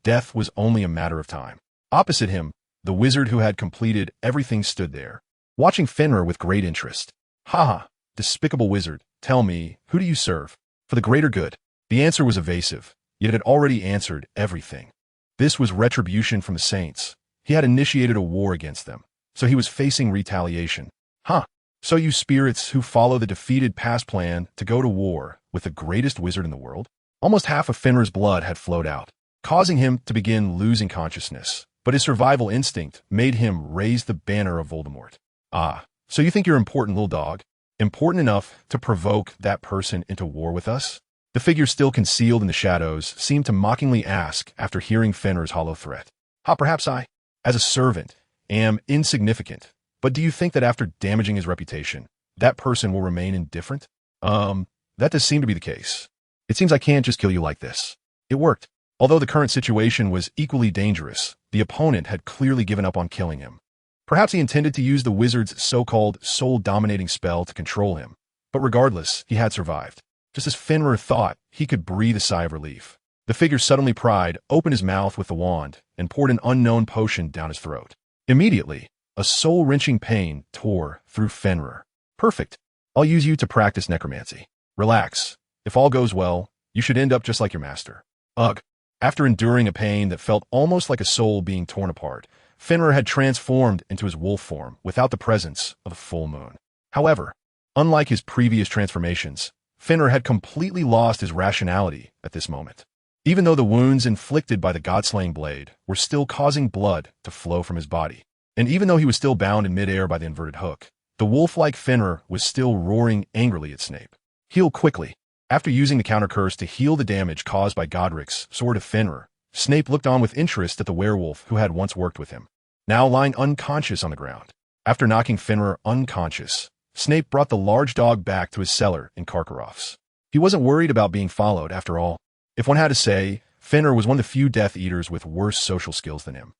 Death was only a matter of time. Opposite him, the wizard who had completed everything stood there, watching Fenrir with great interest. "Ha! Despicable wizard, tell me, who do you serve? For the greater good." The answer was evasive, yet it had already answered everything. This was retribution from the Saints. He had initiated a war against them, so he was facing retaliation. Huh. So you spirits who follow the defeated past plan to go to war with the greatest wizard in the world? Almost half of Fenrir's blood had flowed out, causing him to begin losing consciousness, but his survival instinct made him raise the banner of Voldemort. Ah, so you think you're important, little dog? Important enough to provoke that person into war with us? The figure still concealed in the shadows seemed to mockingly ask after hearing Fenrir's hollow threat. Perhaps I, as a servant, am insignificant, but do you think that after damaging his reputation, that person will remain indifferent? That does seem to be the case. It seems I can't just kill you like this. It worked. Although the current situation was equally dangerous, the opponent had clearly given up on killing him. Perhaps he intended to use the wizard's so-called soul-dominating spell to control him, but regardless, he had survived. Just as Fenrir thought, he could breathe a sigh of relief. The figure suddenly pried, opened his mouth with the wand, and poured an unknown potion down his throat. Immediately, a soul-wrenching pain tore through Fenrir. Perfect. I'll use you to practice necromancy. Relax. If all goes well, you should end up just like your master. Ugh. After enduring a pain that felt almost like a soul being torn apart, Fenrir had transformed into his wolf form without the presence of a full moon. However, unlike his previous transformations, Fenrir had completely lost his rationality at this moment. Even though the wounds inflicted by the god-slaying blade were still causing blood to flow from his body, and even though he was still bound in midair by the inverted hook, the wolf-like Fenrir was still roaring angrily at Snape. Heal quickly. After using the counter curse to heal the damage caused by Godric's sword of Fenrir, Snape looked on with interest at the werewolf who had once worked with him, now lying unconscious on the ground. After knocking Fenrir unconscious, Snape brought the large dog back to his cellar in Karkaroff's. He wasn't worried about being followed, after all. If one had to say, Fenrir was one of the few Death Eaters with worse social skills than him.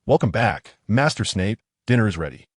Welcome back, Master Snape. Dinner is ready.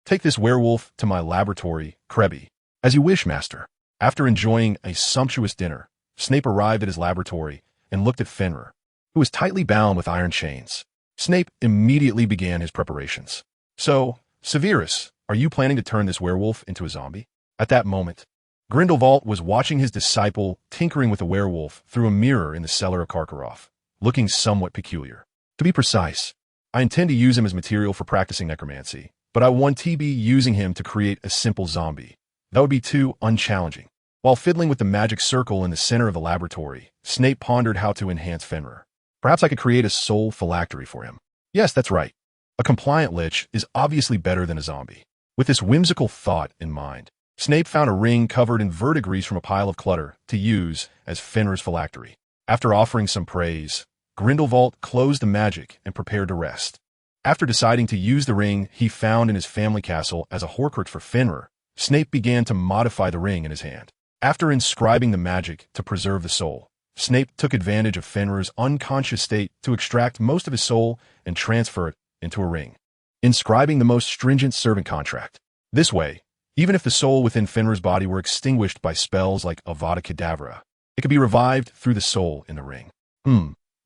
Take this werewolf to my laboratory, Krebby. As you wish, Master. After enjoying a sumptuous dinner, Snape arrived at his laboratory and looked at Fenrir, who was tightly bound with iron chains. Snape immediately began his preparations. So, Severus, are you planning to turn this werewolf into a zombie? At that moment, Grindelwald was watching his disciple tinkering with the werewolf through a mirror in the cellar of Karkaroff, looking somewhat peculiar. To be precise, I intend to use him as material for practicing necromancy, but I want to be using him to create a simple zombie. That would be too unchallenging. While fiddling with the magic circle in the center of the laboratory, Snape pondered how to enhance Fenrir. Perhaps I could create a soul phylactery for him. Yes, that's right. A compliant lich is obviously better than a zombie. With this whimsical thought in mind, Snape found a ring covered in verdigris from a pile of clutter to use as Fenrir's phylactery. After offering some praise, Grindelwald closed the magic and prepared to rest. After deciding to use the ring he found in his family castle as a Horcrux for Fenrir, Snape began to modify the ring in his hand. After inscribing the magic to preserve the soul, Snape took advantage of Fenrir's unconscious state to extract most of his soul and transfer it into a ring, inscribing the most stringent servant contract. This way, even if the soul within Fenrir's body were extinguished by spells like Avada Kedavra, it could be revived through the soul in the ring.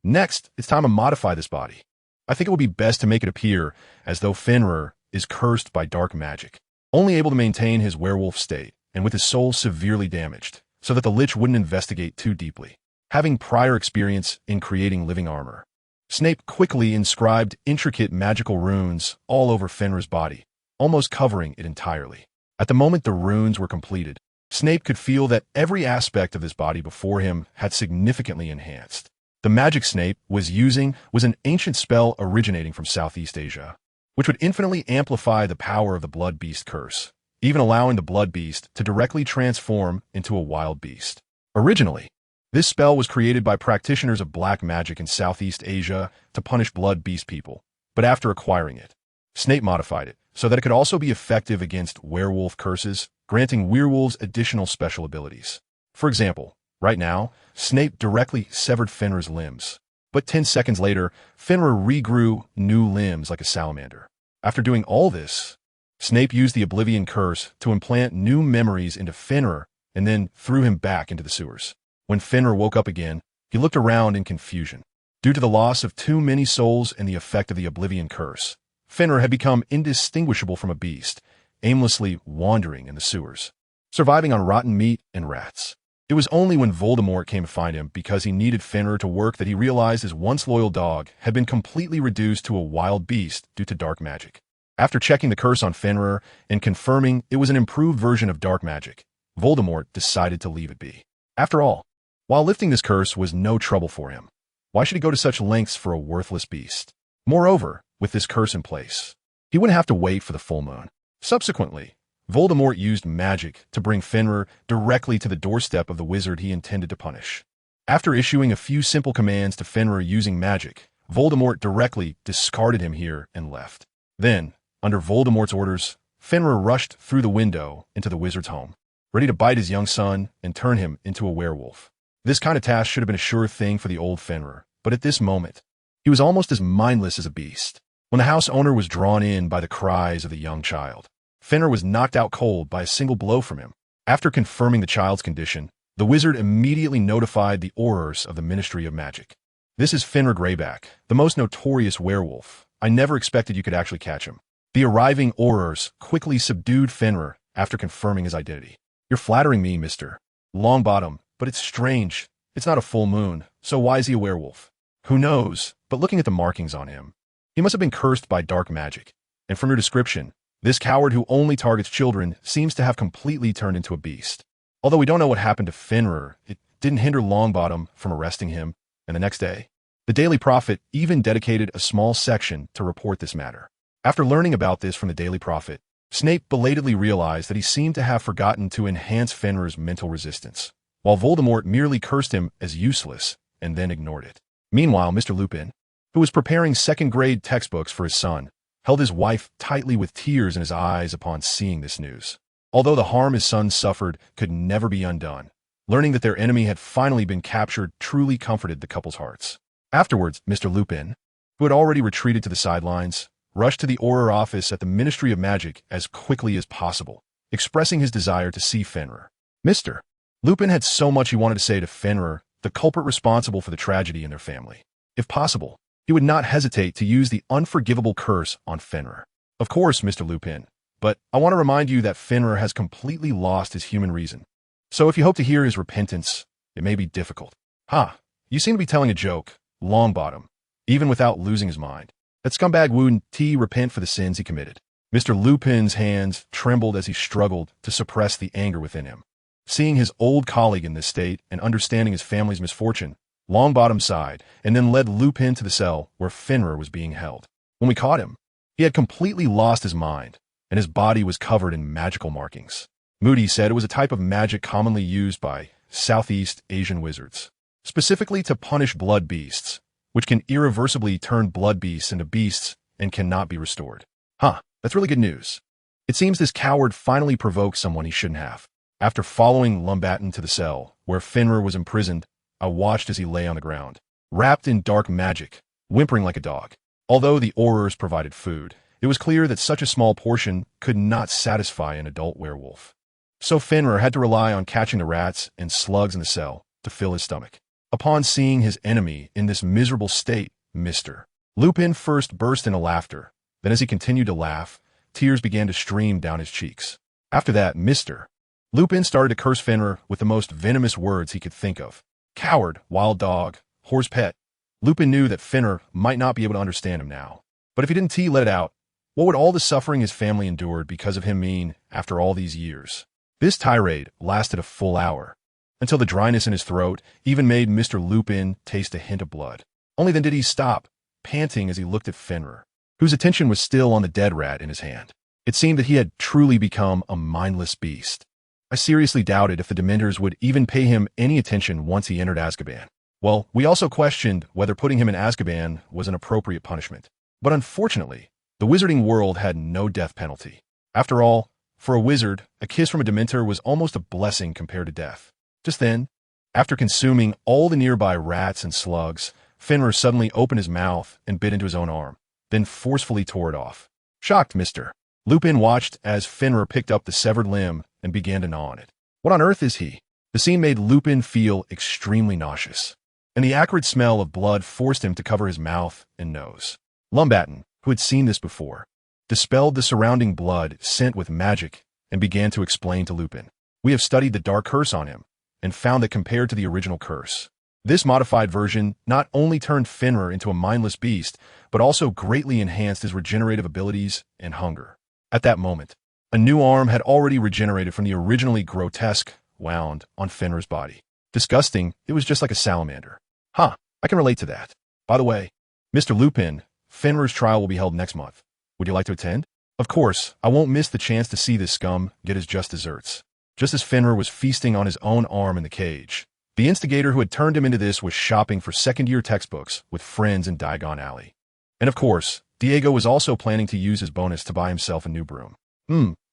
Next, it's time to modify this body. I think it would be best to make it appear as though Fenrir is cursed by dark magic, only able to maintain his werewolf state, and with his soul severely damaged, so that the lich wouldn't investigate too deeply. Having prior experience in creating living armor, Snape quickly inscribed intricate magical runes all over Fenrir's body, almost covering it entirely. At the moment the runes were completed, Snape could feel that every aspect of his body before him had significantly enhanced. The magic Snape was using was an ancient spell originating from Southeast Asia, which would infinitely amplify the power of the Blood Beast curse, even allowing the Blood Beast to directly transform into a wild beast. Originally, this spell was created by practitioners of black magic in Southeast Asia to punish Blood Beast people, but after acquiring it, Snape modified it so that it could also be effective against werewolf curses, granting werewolves additional special abilities. For example, right now, Snape directly severed Fenrir's limbs, but 10 seconds later, Fenrir regrew new limbs like a salamander. After doing all this, Snape used the Oblivion Curse to implant new memories into Fenrir and then threw him back into the sewers. When Fenrir woke up again, he looked around in confusion. Due to the loss of too many souls and the effect of the Oblivion Curse, Fenrir had become indistinguishable from a beast, aimlessly wandering in the sewers, surviving on rotten meat and rats. It was only when Voldemort came to find him because he needed Fenrir to work that he realized his once loyal dog had been completely reduced to a wild beast due to dark magic. After checking the curse on Fenrir and confirming it was an improved version of dark magic, Voldemort decided to leave it be. After all, while lifting this curse was no trouble for him, why should he go to such lengths for a worthless beast? Moreover, with this curse in place, he wouldn't have to wait for the full moon. Subsequently, Voldemort used magic to bring Fenrir directly to the doorstep of the wizard he intended to punish. After issuing a few simple commands to Fenrir using magic, Voldemort directly discarded him here and left. Then, under Voldemort's orders, Fenrir rushed through the window into the wizard's home, ready to bite his young son and turn him into a werewolf. This kind of task should have been a sure thing for the old Fenrir, but at this moment, he was almost as mindless as a beast. When the house owner was drawn in by the cries of the young child, Fenrir was knocked out cold by a single blow from him. After confirming the child's condition, the wizard immediately notified the Aurors of the Ministry of Magic. "This is Fenrir Greyback, the most notorious werewolf. I never expected you could actually catch him." The arriving Aurors quickly subdued Fenrir after confirming his identity. "You're flattering me, Mr. Longbottom, but it's strange. It's not a full moon, so why is he a werewolf?" "Who knows, but looking at the markings on him, he must have been cursed by dark magic. And from your description, this coward who only targets children seems to have completely turned into a beast. Although we don't know what happened to Fenrir, it didn't hinder Longbottom from arresting him, and the next day, the Daily Prophet even dedicated a small section to report this matter. After learning about this from the Daily Prophet, Snape belatedly realized that he seemed to have forgotten to enhance Fenrir's mental resistance, while Voldemort merely cursed him as useless and then ignored it. Meanwhile, Mr. Lupin, who was preparing second-grade textbooks for his son, held his wife tightly with tears in his eyes upon seeing this news. Although the harm his son suffered could never be undone, learning that their enemy had finally been captured truly comforted the couple's hearts. Afterwards, Mr. Lupin, who had already retreated to the sidelines, rushed to the Auror office at the Ministry of Magic as quickly as possible, expressing his desire to see Fenrir. Mr. Lupin had so much he wanted to say to Fenrir, the culprit responsible for the tragedy in their family. If possible, he would not hesitate to use the unforgivable curse on Fenrir. "Of course, Mr. Lupin, but I want to remind you that Fenrir has completely lost his human reason. So if you hope to hear his repentance, it may be difficult." "Ha, you seem to be telling a joke, Longbottom, even without losing his mind. That scumbag wouldn't repent for the sins he committed." Mr. Lupin's hands trembled as he struggled to suppress the anger within him. Seeing his old colleague in this state and understanding his family's misfortune, Longbottom sighed and then led Lupin to the cell where Fenrir was being held. When we caught him, he had completely lost his mind, and his body was covered in magical markings. Moody said it was a type of magic commonly used by Southeast Asian wizards, specifically to punish blood beasts, which can irreversibly turn blood beasts into beasts and cannot be restored. Huh, that's really good news. It seems this coward finally provoked someone he shouldn't have. After following Longbottom to the cell, where Fenrir was imprisoned, I watched as he lay on the ground, wrapped in dark magic, whimpering like a dog. Although the Aurors provided food, it was clear that such a small portion could not satisfy an adult werewolf. So Fenrir had to rely on catching the rats and slugs in the cell to fill his stomach. Upon seeing his enemy in this miserable state, Mr. Lupin first burst into laughter. Then as he continued to laugh, tears began to stream down his cheeks. After that, Mr. Lupin started to curse Fenrir with the most venomous words he could think of. Coward, wild dog, horse pet. Lupin knew that Fenrir might not be able to understand him now. But if he didn't let it out, what would all the suffering his family endured because of him mean after all these years? This tirade lasted a full hour, until the dryness in his throat even made Mr. Lupin taste a hint of blood. Only then did he stop, panting as he looked at Fenrir, whose attention was still on the dead rat in his hand. It seemed that he had truly become a mindless beast. I seriously doubted if the Dementors would even pay him any attention once he entered Azkaban. Well, we also questioned whether putting him in Azkaban was an appropriate punishment. But unfortunately, the wizarding world had no death penalty. After all, for a wizard, a kiss from a Dementor was almost a blessing compared to death. Just then, after consuming all the nearby rats and slugs, Fenrir suddenly opened his mouth and bit into his own arm, then forcefully tore it off. Shocked, Mr. Lupin watched as Fenrir picked up the severed limb and began to gnaw on it. What on earth is he? The scene made Lupin feel extremely nauseous, and the acrid smell of blood forced him to cover his mouth and nose. Longbottom, who had seen this before, dispelled the surrounding blood sent with magic and began to explain to Lupin. We have studied the dark curse on him, and found that compared to the original curse, this modified version not only turned Fenrir into a mindless beast, but also greatly enhanced his regenerative abilities and hunger. At that moment, a new arm had already regenerated from the originally grotesque wound on Fenrir's body. Disgusting, it was just like a salamander. Huh, I can relate to that. By the way, Mr. Lupin, Fenrir's trial will be held next month. Would you like to attend? Of course, I won't miss the chance to see this scum get his just desserts. Just as Fenrir was feasting on his own arm in the cage, the instigator who had turned him into this was shopping for second-year textbooks with friends in Diagon Alley. And of course, Diego was also planning to use his bonus to buy himself a new broom.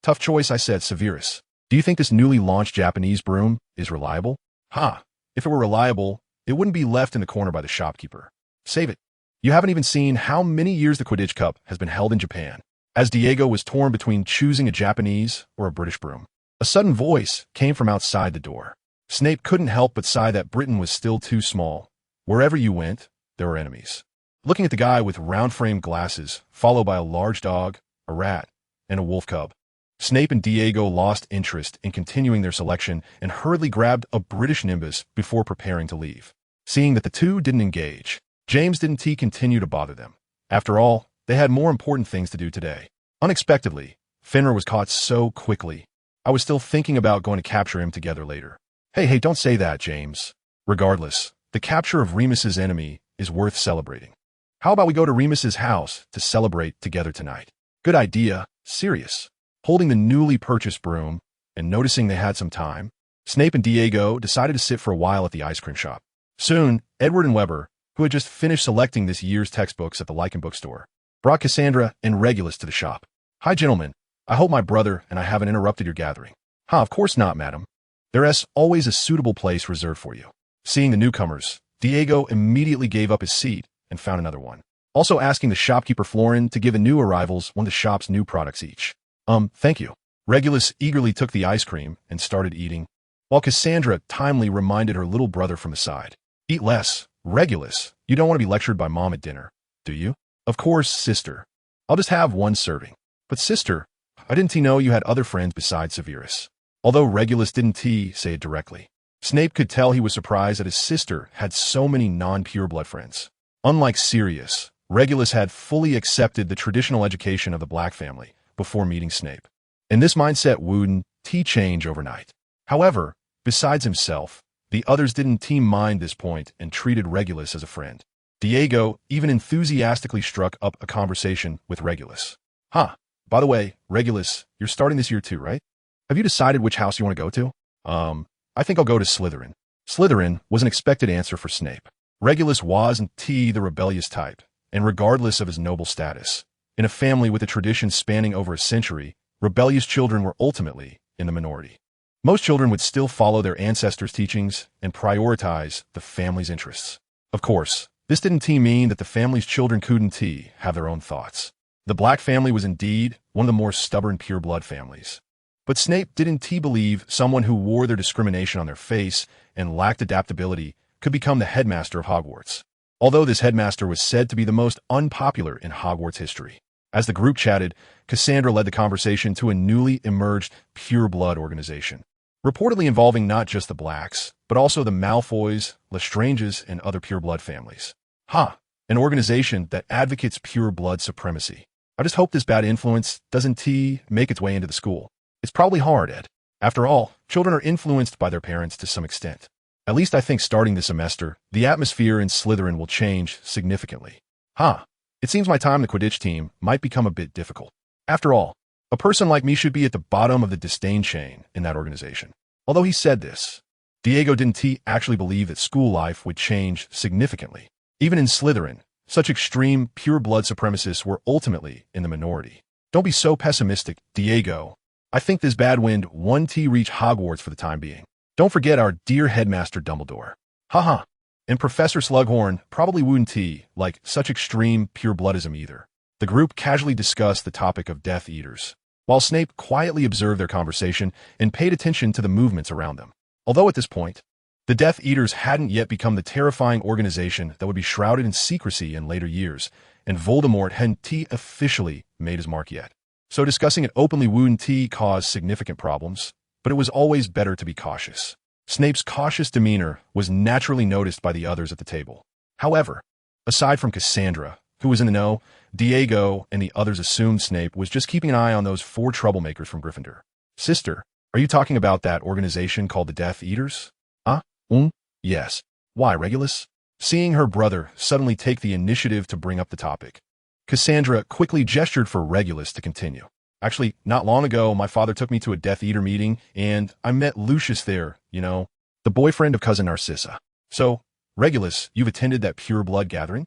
Tough choice, I said, Severus. Do you think this newly launched Japanese broom is reliable? If it were reliable, it wouldn't be left in the corner by the shopkeeper. Save it. You haven't even seen how many years the Quidditch Cup has been held in Japan, as Diego was torn between choosing a Japanese or a British broom. A sudden voice came from outside the door. Snape couldn't help but sigh that Britain was still too small. Wherever you went, there were enemies. Looking at the guy with round-framed glasses, followed by a large dog, a rat, and a wolf cub, Snape and Diego lost interest in continuing their selection and hurriedly grabbed a British Nimbus before preparing to leave. Seeing that the two didn't engage, James didn't continue to bother them. After all, they had more important things to do today. Unexpectedly, Fenrir was caught so quickly. I was still thinking about going to capture him together later. Hey, don't say that, James. Regardless, the capture of Remus's enemy is worth celebrating. How about we go to Remus's house to celebrate together tonight? Good idea, Sirius. Holding the newly purchased broom and noticing they had some time, Snape and Diego decided to sit for a while at the ice cream shop. Soon, Edward and Weber, who had just finished selecting this year's textbooks at the Lycan bookstore, brought Cassandra and Regulus to the shop. Hi, gentlemen. I hope my brother and I haven't interrupted your gathering. Of course not, madam. There's always a suitable place reserved for you. Seeing the newcomers, Diego immediately gave up his seat and found another one, also asking the shopkeeper Florin to give the new arrivals one of the shop's new products each. Thank you. Regulus eagerly took the ice cream and started eating, while Cassandra timely reminded her little brother from the side. Eat less, Regulus. You don't want to be lectured by Mom at dinner, do you? Of course, sister. I'll just have one serving. But sister, I didn't know you had other friends besides Severus. Although Regulus didn't say it directly, Snape could tell he was surprised that his sister had so many non-pure blood friends. Unlike Sirius, Regulus had fully accepted the traditional education of the Black family before meeting Snape, and this mindset wouldn't change overnight. However, besides himself, the others didn't mind this point and treated Regulus as a friend. Diego even enthusiastically struck up a conversation with Regulus. By the way, Regulus, you're starting this year too, right? Have you decided which house you want to go to? I think I'll go to Slytherin. Slytherin was an expected answer for Snape. Regulus wasn't the rebellious type, and regardless of his noble status, in a family with a tradition spanning over a century, rebellious children were ultimately in the minority. Most children would still follow their ancestors' teachings and prioritize the family's interests. Of course, this didn't mean that the family's children couldn't have their own thoughts. The Black family was indeed one of the more stubborn pure-blood families. But Snape didn't believe someone who wore their discrimination on their face and lacked adaptability could become the headmaster of Hogwarts, although this headmaster was said to be the most unpopular in Hogwarts history. As the group chatted, Cassandra led the conversation to a newly emerged pure-blood organization, reportedly involving not just the Blacks, but also the Malfoys, Lestranges, and other pure-blood families. An organization that advocates pure-blood supremacy. I just hope this bad influence doesn't make its way into the school. It's probably hard, Ed. After all, children are influenced by their parents to some extent. At least I think starting this semester, the atmosphere in Slytherin will change significantly. It seems my time in the Quidditch team might become a bit difficult. After all, a person like me should be at the bottom of the disdain chain in that organization. Although he said this, Diego didn't actually believe that school life would change significantly. Even in Slytherin, such extreme pure-blood supremacists were ultimately in the minority. Don't be so pessimistic, Diego. I think this bad wind won't reach Hogwarts for the time being. Don't forget our dear headmaster Dumbledore. And Professor Slughorn probably wouldn't like such extreme pure-bloodism either. The group casually discussed the topic of Death Eaters, while Snape quietly observed their conversation and paid attention to the movements around them. Although at this point, the Death Eaters hadn't yet become the terrifying organization that would be shrouded in secrecy in later years, and Voldemort hadn't officially made his mark yet. So discussing it openly wouldn't cause significant problems, but it was always better to be cautious. Snape's cautious demeanor was naturally noticed by the others at the table. However, aside from Cassandra, who was in the know, Diego and the others assumed Snape was just keeping an eye on those 4 troublemakers from Gryffindor. Sister, are you talking about that organization called the Death Eaters? Yes. Why, Regulus? Seeing her brother suddenly take the initiative to bring up the topic, Cassandra quickly gestured for Regulus to continue. Actually, not long ago, my father took me to a Death Eater meeting, and I met Lucius there, the boyfriend of cousin Narcissa. So, Regulus, you've attended that pure blood gathering?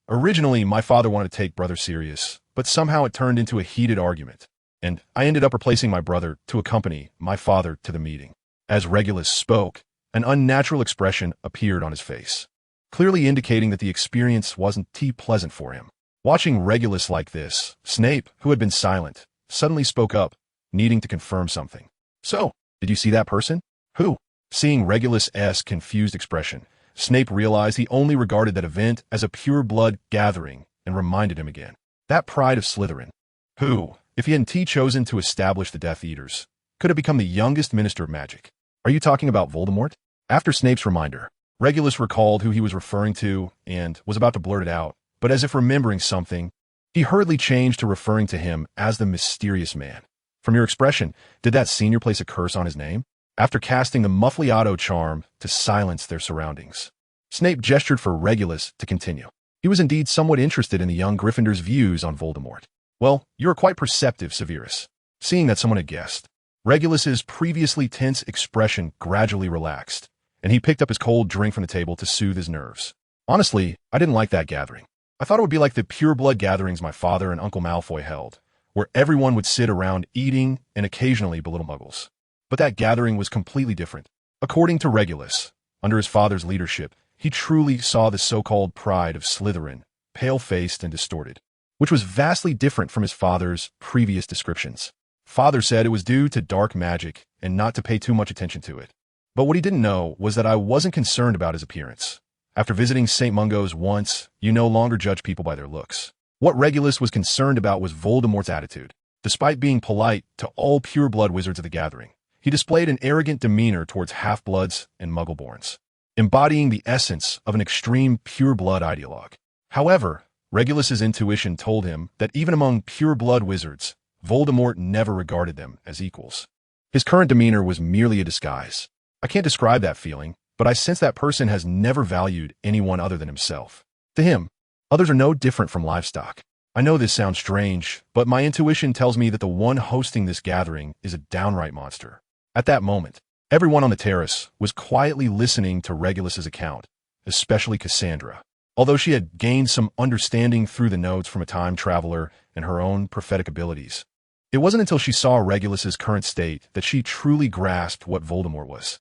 Originally, my father wanted to take brother serious, but somehow it turned into a heated argument, and I ended up replacing my brother to accompany my father to the meeting. As Regulus spoke, an unnatural expression appeared on his face, clearly indicating that the experience wasn't too pleasant for him. Watching Regulus like this, Snape, who had been silent, suddenly spoke up, needing to confirm something. So, did you see that person? Who? Seeing Regulus's confused expression, Snape realized he only regarded that event as a pure blood gathering and reminded him again. That pride of Slytherin, who, if he hadn't chosen to establish the Death Eaters, could have become the youngest Minister of Magic. Are you talking about Voldemort? After Snape's reminder, Regulus recalled who he was referring to and was about to blurt it out, but as if remembering something, he hurriedly changed to referring to him as the mysterious man. From your expression, did that senior place a curse on his name? After casting the Muffliato charm to silence their surroundings, Snape gestured for Regulus to continue. He was indeed somewhat interested in the young Gryffindor's views on Voldemort. Well, you are quite perceptive, Severus. Seeing that someone had guessed, Regulus's previously tense expression gradually relaxed, and he picked up his cold drink from the table to soothe his nerves. Honestly, I didn't like that gathering. I thought it would be like the pure blood gatherings my father and Uncle Malfoy held, where everyone would sit around eating and occasionally belittle muggles. But that gathering was completely different. According to Regulus, under his father's leadership, he truly saw the so-called pride of Slytherin, pale-faced and distorted, which was vastly different from his father's previous descriptions. Father said it was due to dark magic and not to pay too much attention to it. But what he didn't know was that I wasn't concerned about his appearance. After visiting St. Mungo's once, you no longer judge people by their looks. What Regulus was concerned about was Voldemort's attitude. Despite being polite to all pure-blood wizards of the gathering, he displayed an arrogant demeanor towards half-bloods and Muggleborns, embodying the essence of an extreme pure-blood ideologue. However, Regulus's intuition told him that even among pure-blood wizards, Voldemort never regarded them as equals. His current demeanor was merely a disguise. I can't describe that feeling, but I sense that person has never valued anyone other than himself. To him, others are no different from livestock. I know this sounds strange, but my intuition tells me that the one hosting this gathering is a downright monster. At that moment, everyone on the terrace was quietly listening to Regulus's account, especially Cassandra. Although she had gained some understanding through the notes from a time traveler and her own prophetic abilities, it wasn't until she saw Regulus's current state that she truly grasped what Voldemort was.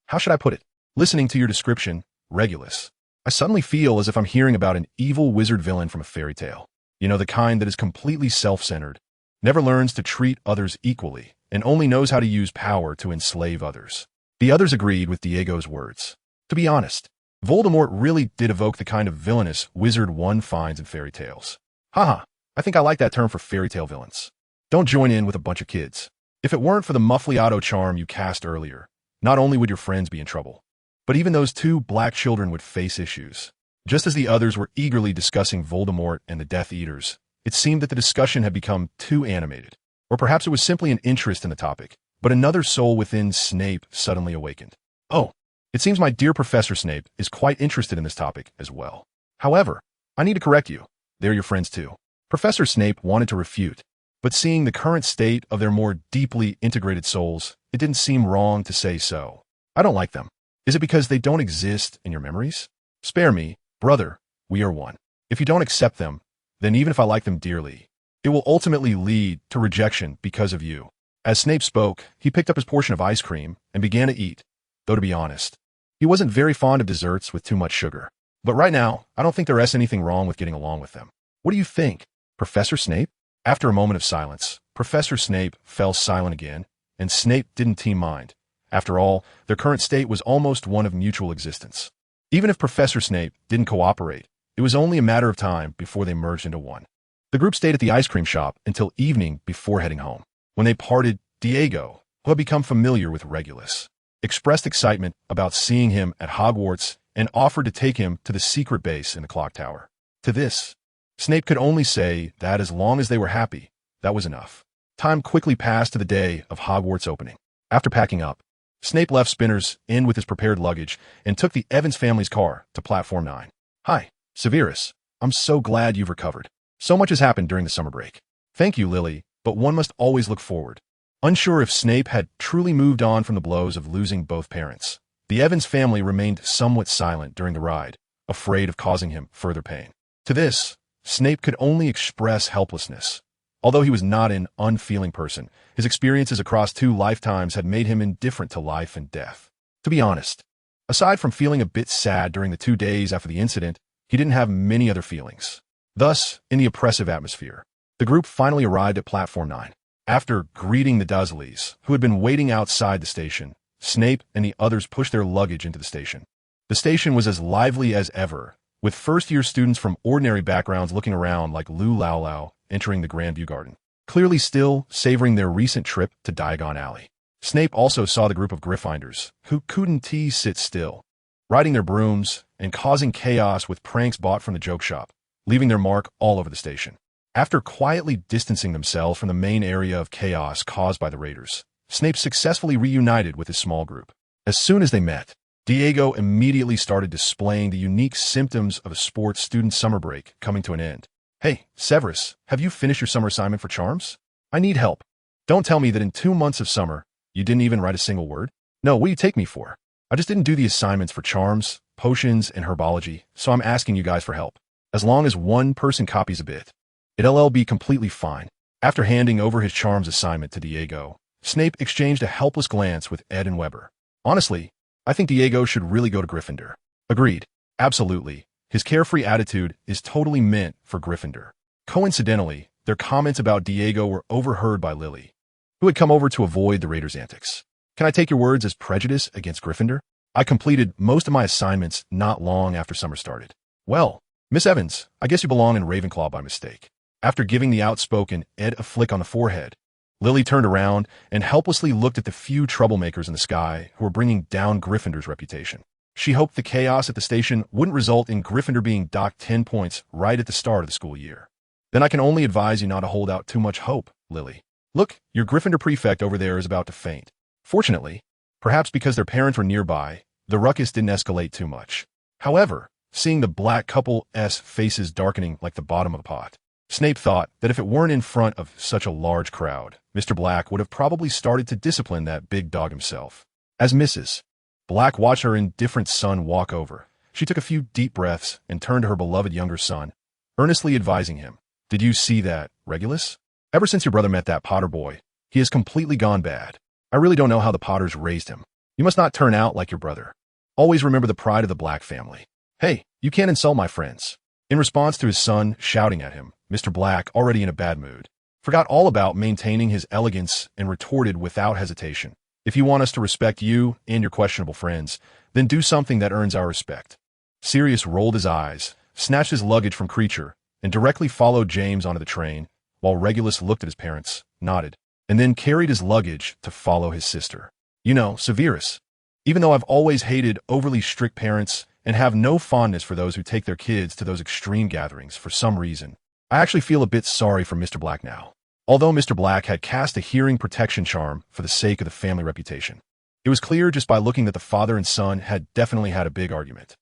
How should I put it? Listening to your description, Regulus, I suddenly feel as if I'm hearing about an evil wizard villain from a fairy tale. You know, the kind that is completely self-centered, never learns to treat others equally, and only knows how to use power to enslave others. The others agreed with Diego's words. To be honest, Voldemort really did evoke the kind of villainous wizard one finds in fairy tales. Haha, I think I like that term for fairy tale villains. Don't join in with a bunch of kids. If it weren't for the Muffliato charm you cast earlier, not only would your friends be in trouble, but even those 2 black children would face issues. Just as the others were eagerly discussing Voldemort and the Death Eaters, it seemed that the discussion had become too animated. Or perhaps it was simply an interest in the topic, but another soul within Snape suddenly awakened. Oh, it seems my dear Professor Snape is quite interested in this topic as well. However, I need to correct you. They're your friends too. Professor Snape wanted to refute, but seeing the current state of their more deeply integrated souls, it didn't seem wrong to say so. I don't like them. Is it because they don't exist in your memories? Spare me, brother, we are one. If you don't accept them, then even if I like them dearly, it will ultimately lead to rejection because of you. As Snape spoke, he picked up his portion of ice cream and began to eat, though to be honest, he wasn't very fond of desserts with too much sugar. But right now, I don't think there is anything wrong with getting along with them. What do you think, Professor Snape? After a moment of silence, Professor Snape fell silent again, and Snape didn't mind. After all, their current state was almost one of mutual existence. Even if Professor Snape didn't cooperate, it was only a matter of time before they merged into one. The group stayed at the ice cream shop until evening before heading home. When they parted, Diego, who had become familiar with Regulus, expressed excitement about seeing him at Hogwarts and offered to take him to the secret base in the clock tower. To this, Snape could only say that as long as they were happy, that was enough. Time quickly passed to the day of Hogwarts opening. After packing up, Snape left Spinner's Inn with his prepared luggage and took the Evans family's car to Platform 9. Hi, Severus. I'm so glad you've recovered. So much has happened during the summer break. Thank you, Lily, but one must always look forward. Unsure if Snape had truly moved on from the blows of losing both parents, the Evans family remained somewhat silent during the ride, afraid of causing him further pain. To this, Snape could only express helplessness. Although he was not an unfeeling person, his experiences across 2 lifetimes had made him indifferent to life and death. To be honest, aside from feeling a bit sad during the 2 days after the incident, he didn't have many other feelings. Thus, in the oppressive atmosphere, the group finally arrived at Platform 9. After greeting the Dursleys, who had been waiting outside the station, Snape and the others pushed their luggage into the station. The station was as lively as ever, with first-year students from ordinary backgrounds looking around like Lou Lau Lau entering the Grandview Garden, clearly still savoring their recent trip to Diagon Alley. Snape also saw the group of Gryffindors, who couldn't sit still, riding their brooms and causing chaos with pranks bought from the joke shop, leaving their mark all over the station. After quietly distancing themselves from the main area of chaos caused by the raiders, Snape successfully reunited with his small group. As soon as they met, Diego immediately started displaying the unique symptoms of a sports student summer break coming to an end. Hey, Severus, have you finished your summer assignment for charms? I need help. Don't tell me that in 2 months of summer, you didn't even write a single word. No, what do you take me for? I just didn't do the assignments for charms, potions, and herbology, so I'm asking you guys for help. As long as one person copies a bit, it'll be completely fine. After handing over his charms assignment to Diego, Snape exchanged a helpless glance with Ed and Weber. Honestly, I think Diego should really go to Gryffindor. Agreed. Absolutely. His carefree attitude is totally meant for Gryffindor. Coincidentally, their comments about Diego were overheard by Lily, who had come over to avoid the raiders' antics. Can I take your words as prejudice against Gryffindor? I completed most of my assignments not long after summer started. Well, Miss Evans, I guess you belong in Ravenclaw by mistake. After giving the outspoken Ed a flick on the forehead, Lily turned around and helplessly looked at the few troublemakers in the sky who were bringing down Gryffindor's reputation. She hoped the chaos at the station wouldn't result in Gryffindor being docked 10 points right at the start of the school year. Then I can only advise you not to hold out too much hope, Lily. Look, your Gryffindor prefect over there is about to faint. Fortunately, perhaps because their parents were nearby, the ruckus didn't escalate too much. However, seeing the black couple's faces darkening like the bottom of a pot, Snape thought that if it weren't in front of such a large crowd, Mr. Black would have probably started to discipline that big dog himself. As Mrs. Black watched her indifferent son walk over, she took a few deep breaths and turned to her beloved younger son, earnestly advising him, "Did you see that, Regulus? Ever since your brother met that Potter boy, he has completely gone bad. I really don't know how the Potters raised him. You must not turn out like your brother. Always remember the pride of the Black family. Hey, you can't insult my friends." In response to his son shouting at him, Mr. Black, already in a bad mood, forgot all about maintaining his elegance and retorted without hesitation, "If you want us to respect you and your questionable friends, then do something that earns our respect." Sirius rolled his eyes, snatched his luggage from Creature, and directly followed James onto the train, while Regulus looked at his parents, nodded, and then carried his luggage to follow his sister. You know, Severus, even though I've always hated overly strict parents and have no fondness for those who take their kids to those extreme gatherings for some reason, I actually feel a bit sorry for Mr. Black now. Although Mr. Black had cast a hearing protection charm for the sake of the family reputation, it was clear just by looking that the father and son had definitely had a big argument.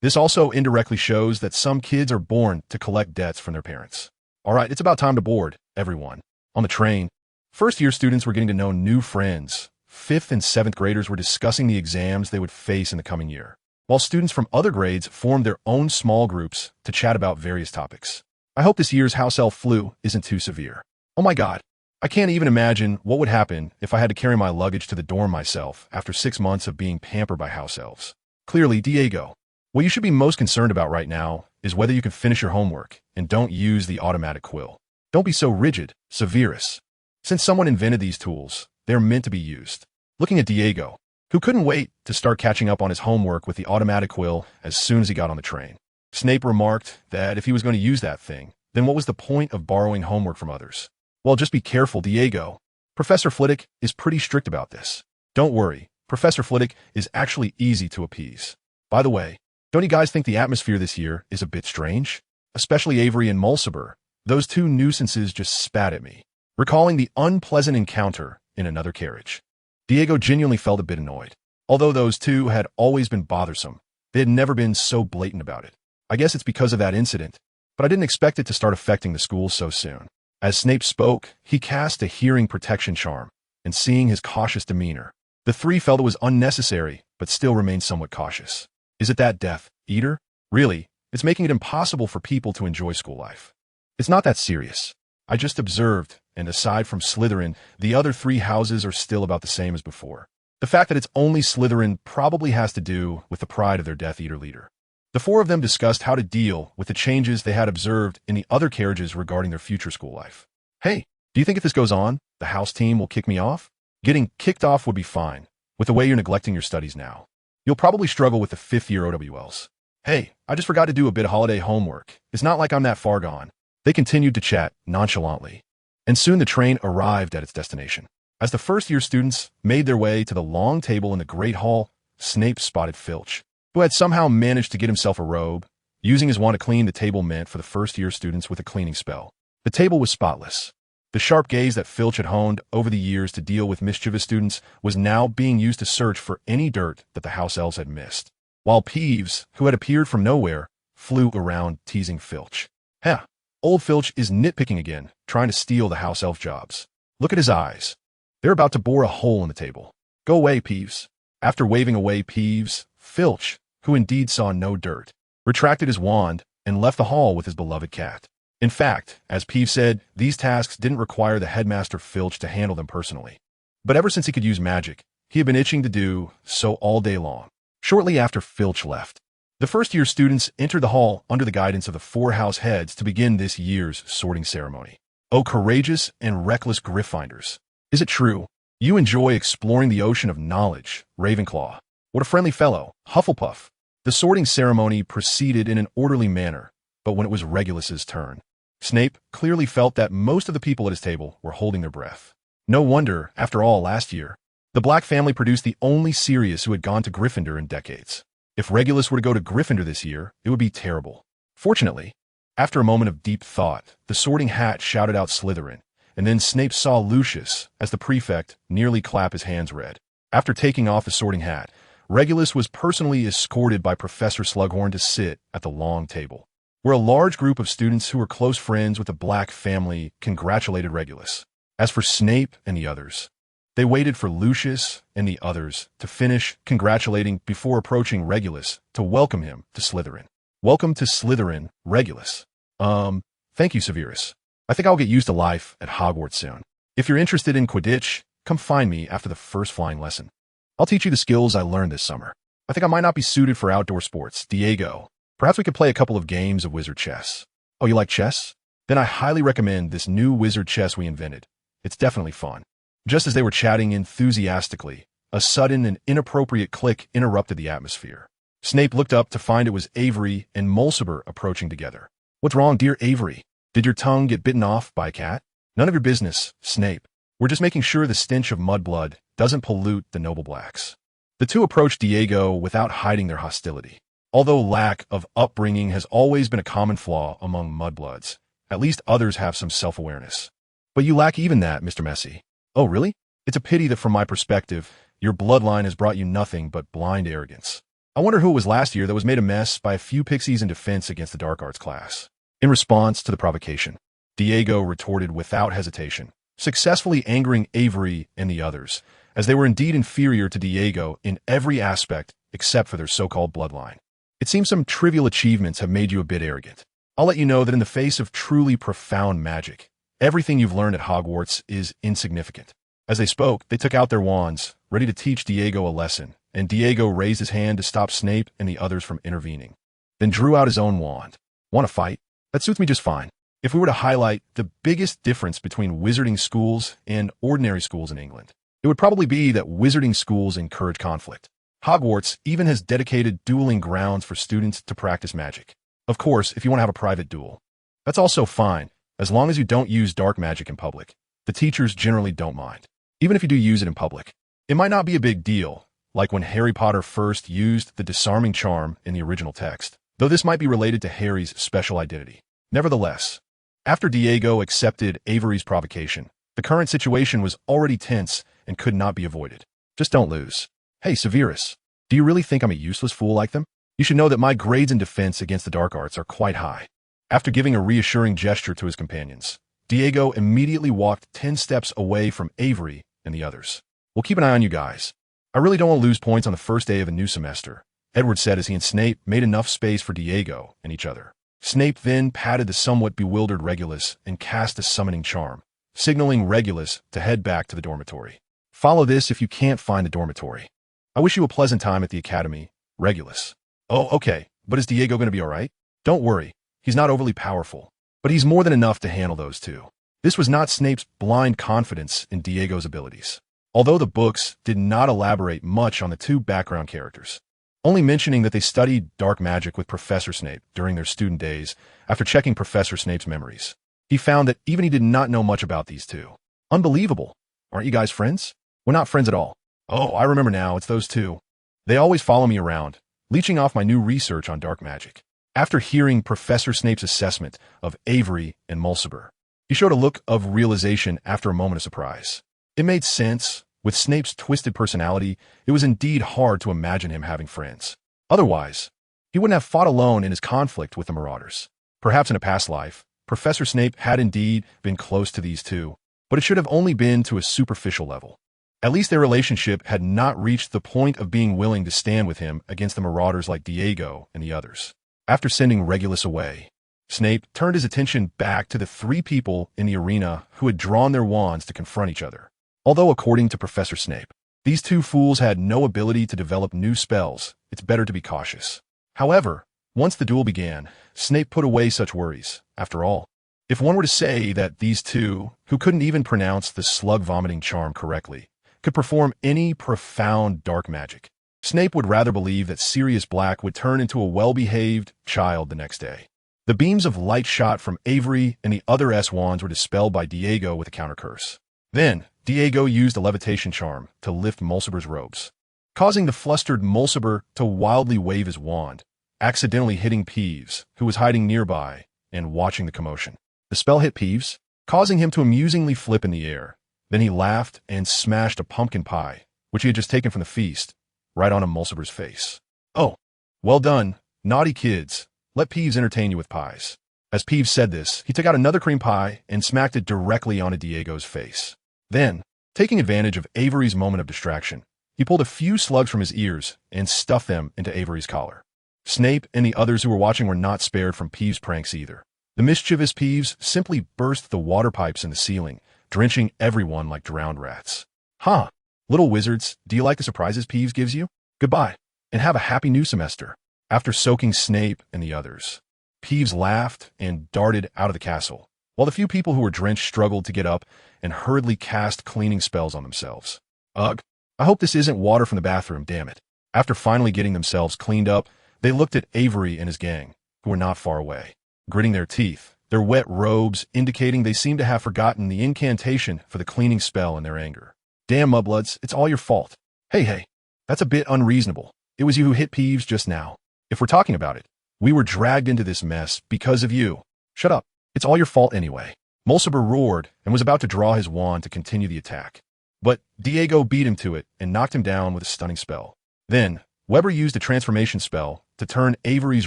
This also indirectly shows that some kids are born to collect debts from their parents. All right, it's about time to board, everyone. On the train, first-year students were getting to know new friends. 5th and 7th graders were discussing the exams they would face in the coming year, while students from other grades formed their own small groups to chat about various topics. I hope this year's house elf flu isn't too severe. Oh my god, I can't even imagine what would happen if I had to carry my luggage to the dorm myself after 6 months of being pampered by house elves. Clearly, Diego, what you should be most concerned about right now is whether you can finish your homework and don't use the automatic quill. Don't be so rigid, Severus. Since someone invented these tools, they're meant to be used. Looking at Diego, who couldn't wait to start catching up on his homework with the automatic quill as soon as he got on the train, Snape remarked that if he was going to use that thing, then what was the point of borrowing homework from others? Well, just be careful, Diego. Professor Flitwick is pretty strict about this. Don't worry, Professor Flitwick is actually easy to appease. By the way, don't you guys think the atmosphere this year is a bit strange? Especially Avery and Mulciber. Those two nuisances just spat at me, recalling the unpleasant encounter in another carriage. Diego genuinely felt a bit annoyed. Although those two had always been bothersome, they had never been so blatant about it. I guess it's because of that incident, but I didn't expect it to start affecting the school so soon. As Snape spoke, he cast a hearing protection charm, and seeing his cautious demeanor, the three felt it was unnecessary, but still remained somewhat cautious. Is it that Death Eater? Really, it's making it impossible for people to enjoy school life. It's not that serious. I just observed, and aside from Slytherin, the other three houses are still about the same as before. The fact that it's only Slytherin probably has to do with the pride of their Death Eater leader. The four of them discussed how to deal with the changes they had observed in the other carriages regarding their future school life. Hey, do you think if this goes on, the house team will kick me off? Getting kicked off would be fine, with the way you're neglecting your studies now. You'll probably struggle with the fifth-year OWLs. Hey, I just forgot to do a bit of holiday homework. It's not like I'm that far gone. They continued to chat nonchalantly, and soon the train arrived at its destination. As the first-year students made their way to the long table in the Great Hall, Snape spotted Filch, who had somehow managed to get himself a robe. Using his wand to clean the table meant for the first-year students with a cleaning spell. The table was spotless. The sharp gaze that Filch had honed over the years to deal with mischievous students was now being used to search for any dirt that the house elves had missed. While Peeves, who had appeared from nowhere, flew around teasing Filch. Heh, old Filch is nitpicking again, trying to steal the house elf jobs. Look at his eyes. They're about to bore a hole in the table. Go away, Peeves. After waving away Peeves, Filch, who indeed saw no dirt, retracted his wand and left the hall with his beloved cat. In fact, as Peeves said, these tasks didn't require the headmaster Filch to handle them personally. But ever since he could use magic, he had been itching to do so all day long. Shortly after Filch left, the first-year students entered the hall under the guidance of the four house heads to begin this year's sorting ceremony. Oh, courageous and reckless Gryffindors! Is it true? You enjoy exploring the ocean of knowledge, Ravenclaw. What a friendly fellow, Hufflepuff. The sorting ceremony proceeded in an orderly manner, but when it was Regulus's turn, Snape clearly felt that most of the people at his table were holding their breath. No wonder, after all, last year, the Black family produced the only Sirius who had gone to Gryffindor in decades. If Regulus were to go to Gryffindor this year, it would be terrible. Fortunately, after a moment of deep thought, the sorting hat shouted out Slytherin, and then Snape saw Lucius, as the prefect, nearly clap his hands red. After taking off the sorting hat, Regulus was personally escorted by Professor Slughorn to sit at the long table, where a large group of students who were close friends with the Black family congratulated Regulus. As for Snape and the others, they waited for Lucius and the others to finish congratulating before approaching Regulus to welcome him to Slytherin. Welcome to Slytherin, Regulus. Thank you, Severus. I think I'll get used to life at Hogwarts soon. If you're interested in Quidditch, come find me after the first flying lesson. I'll teach you the skills I learned this summer. I think I might not be suited for outdoor sports. Diego, perhaps we could play a couple of games of wizard chess. Oh, you like chess? Then I highly recommend this new wizard chess we invented. It's definitely fun. Just as they were chatting enthusiastically, a sudden and inappropriate click interrupted the atmosphere. Snape looked up to find it was Avery and Mulciber approaching together. What's wrong, dear Avery? Did your tongue get bitten off by a cat? None of your business, Snape. We're just making sure the stench of mudblood doesn't pollute the noble blacks. The two approached Diego without hiding their hostility. Although lack of upbringing has always been a common flaw among mudbloods, at least others have some self-awareness. But you lack even that, Mr. Messy. Oh, really? It's a pity that from my perspective, your bloodline has brought you nothing but blind arrogance. I wonder who it was last year that was made a mess by a few pixies in defense against the dark arts class. In response to the provocation, Diego retorted without hesitation, successfully angering Avery and the others, as they were indeed inferior to Diego in every aspect except for their so-called bloodline. It seems some trivial achievements have made you a bit arrogant. I'll let you know that in the face of truly profound magic, everything you've learned at Hogwarts is insignificant. As they spoke, they took out their wands, ready to teach Diego a lesson, and Diego raised his hand to stop Snape and the others from intervening, then drew out his own wand. Want to fight? That suits me just fine. If we were to highlight the biggest difference between wizarding schools and ordinary schools in England, it would probably be that wizarding schools encourage conflict. Hogwarts even has dedicated dueling grounds for students to practice magic. Of course, if you want to have a private duel. That's also fine, as long as you don't use dark magic in public. The teachers generally don't mind. Even if you do use it in public, it might not be a big deal, like when Harry Potter first used the disarming charm in the original text, though this might be related to Harry's special identity. Nevertheless, after Diego accepted Avery's provocation, the current situation was already tense and could not be avoided. Just don't lose. Hey, Severus, do you really think I'm a useless fool like them? You should know that my grades in defense against the dark arts are quite high. After giving a reassuring gesture to his companions, Diego immediately walked 10 steps away from Avery and the others. We'll keep an eye on you guys. I really don't want to lose points on the first day of a new semester, Edward said as he and Snape made enough space for Diego and each other. Snape then patted the somewhat bewildered Regulus and cast a summoning charm, signaling Regulus to head back to the dormitory. Follow this if you can't find the dormitory. I wish you a pleasant time at the academy, Regulus. Oh, okay, but is Diego going to be all right? Don't worry, he's not overly powerful, but he's more than enough to handle those two. This was not Snape's blind confidence in Diego's abilities, although the books did not elaborate much on the two background characters, only mentioning that they studied dark magic with Professor Snape during their student days. After checking Professor Snape's memories, he found that even he did not know much about these two. Unbelievable. Aren't you guys friends? We're not friends at all. Oh, I remember now, it's those two. They always follow me around, leeching off my new research on dark magic. After hearing Professor Snape's assessment of Avery and Mulciber, he showed a look of realization after a moment of surprise. It made sense. With Snape's twisted personality, it was indeed hard to imagine him having friends. Otherwise, he wouldn't have fought alone in his conflict with the Marauders. Perhaps in a past life, Professor Snape had indeed been close to these two, but it should have only been to a superficial level. At least their relationship had not reached the point of being willing to stand with him against the Marauders like Diego and the others. After sending Regulus away, Snape turned his attention back to the three people in the arena who had drawn their wands to confront each other. Although according to Professor Snape, these two fools had no ability to develop new spells, it's better to be cautious. However, once the duel began, Snape put away such worries. After all, if one were to say that these two, who couldn't even pronounce the slug-vomiting charm correctly, could perform any profound dark magic, Snape would rather believe that Sirius Black would turn into a well-behaved child the next day. The beams of light shot from Avery and the other S-wands were dispelled by Diego with a counter-curse. Then, Diego used a levitation charm to lift Mulciber's robes, causing the flustered Mulciber to wildly wave his wand, accidentally hitting Peeves, who was hiding nearby and watching the commotion. The spell hit Peeves, causing him to amusingly flip in the air. Then he laughed and smashed a pumpkin pie, which he had just taken from the feast, right onto Mulciber's face. Oh, well done, naughty kids. Let Peeves entertain you with pies. As Peeves said this, he took out another cream pie and smacked it directly onto Diego's face. Then, taking advantage of Avery's moment of distraction, he pulled a few slugs from his ears and stuffed them into Avery's collar. Snape and the others who were watching were not spared from Peeves' pranks either. The mischievous Peeves simply burst the water pipes in the ceiling, drenching everyone like drowned rats. Huh, little wizards, do you like the surprises Peeves gives you? Goodbye, and have a happy new semester. After soaking Snape and the others, Peeves laughed and darted out of the castle, while the few people who were drenched struggled to get up and hurriedly cast cleaning spells on themselves. Ugh, I hope this isn't water from the bathroom, damn it. After finally getting themselves cleaned up, they looked at Avery and his gang, who were not far away, gritting their teeth, their wet robes indicating they seemed to have forgotten the incantation for the cleaning spell in their anger. Damn, mudbloods, it's all your fault. Hey, that's a bit unreasonable. It was you who hit Peeves just now. If we're talking about it, we were dragged into this mess because of you. Shut up. It's all your fault anyway. Mulciber roared and was about to draw his wand to continue the attack. But Diego beat him to it and knocked him down with a stunning spell. Then, Weber used a transformation spell to turn Avery's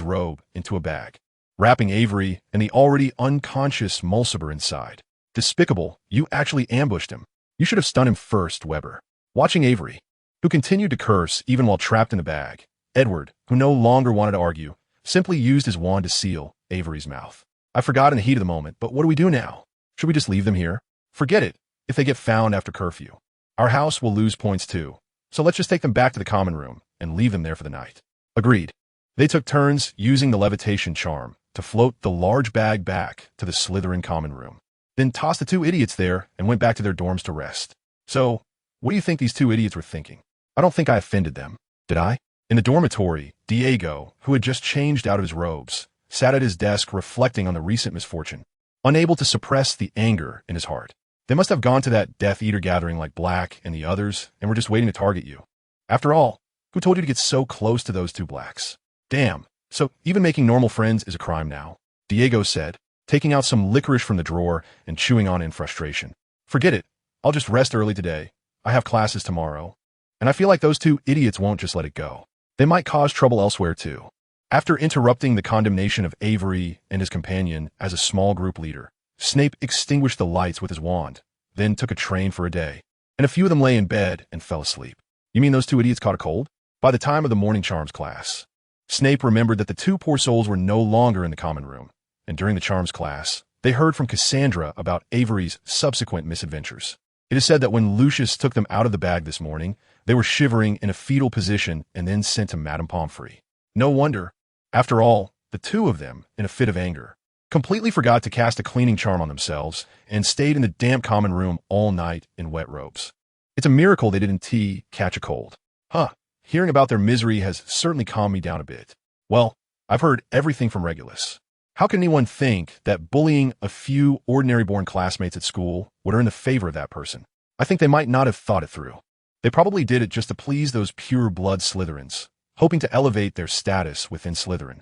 robe into a bag, wrapping Avery and the already unconscious Mulciber inside. Despicable, you actually ambushed him. You should have stunned him first, Weber. Watching Avery, who continued to curse even while trapped in the bag, Edward, who no longer wanted to argue, simply used his wand to seal Avery's mouth. I forgot in the heat of the moment, but what do we do now? Should we just leave them here? Forget it, if they get found after curfew. Our house will lose points too, so let's just take them back to the common room and leave them there for the night. Agreed. They took turns using the levitation charm to float the large bag back to the Slytherin common room, then tossed the two idiots there and went back to their dorms to rest. So, what do you think these two idiots were thinking? I don't think I offended them, did I? In the dormitory, Diego, who had just changed out of his robes, sat at his desk reflecting on the recent misfortune, unable to suppress the anger in his heart. They must have gone to that Death Eater gathering like Black and the others and were just waiting to target you. After all, who told you to get so close to those two blacks? Damn, so even making normal friends is a crime now, Diego said, taking out some licorice from the drawer and chewing on it in frustration. Forget it. I'll just rest early today. I have classes tomorrow. And I feel like those two idiots won't just let it go. They might cause trouble elsewhere too. After interrupting the condemnation of Avery and his companion as a small group leader, Snape extinguished the lights with his wand, then took a train for a day. And a few of them lay in bed and fell asleep. You mean those two idiots caught a cold? By the time of the morning charms class, Snape remembered that the two poor souls were no longer in the common room, and during the charms class, they heard from Cassandra about Avery's subsequent misadventures. It is said that when Lucius took them out of the bag this morning, they were shivering in a fetal position and then sent to Madame Pomfrey. No wonder. After all, the two of them, in a fit of anger, completely forgot to cast a cleaning charm on themselves and stayed in the damp common room all night in wet robes. It's a miracle they didn't catch a cold. Huh, hearing about their misery has certainly calmed me down a bit. Well, I've heard everything from Regulus. How can anyone think that bullying a few ordinary-born classmates at school would earn the favor of that person? I think they might not have thought it through. They probably did it just to please those pure-blood Slytherins, hoping to elevate their status within Slytherin.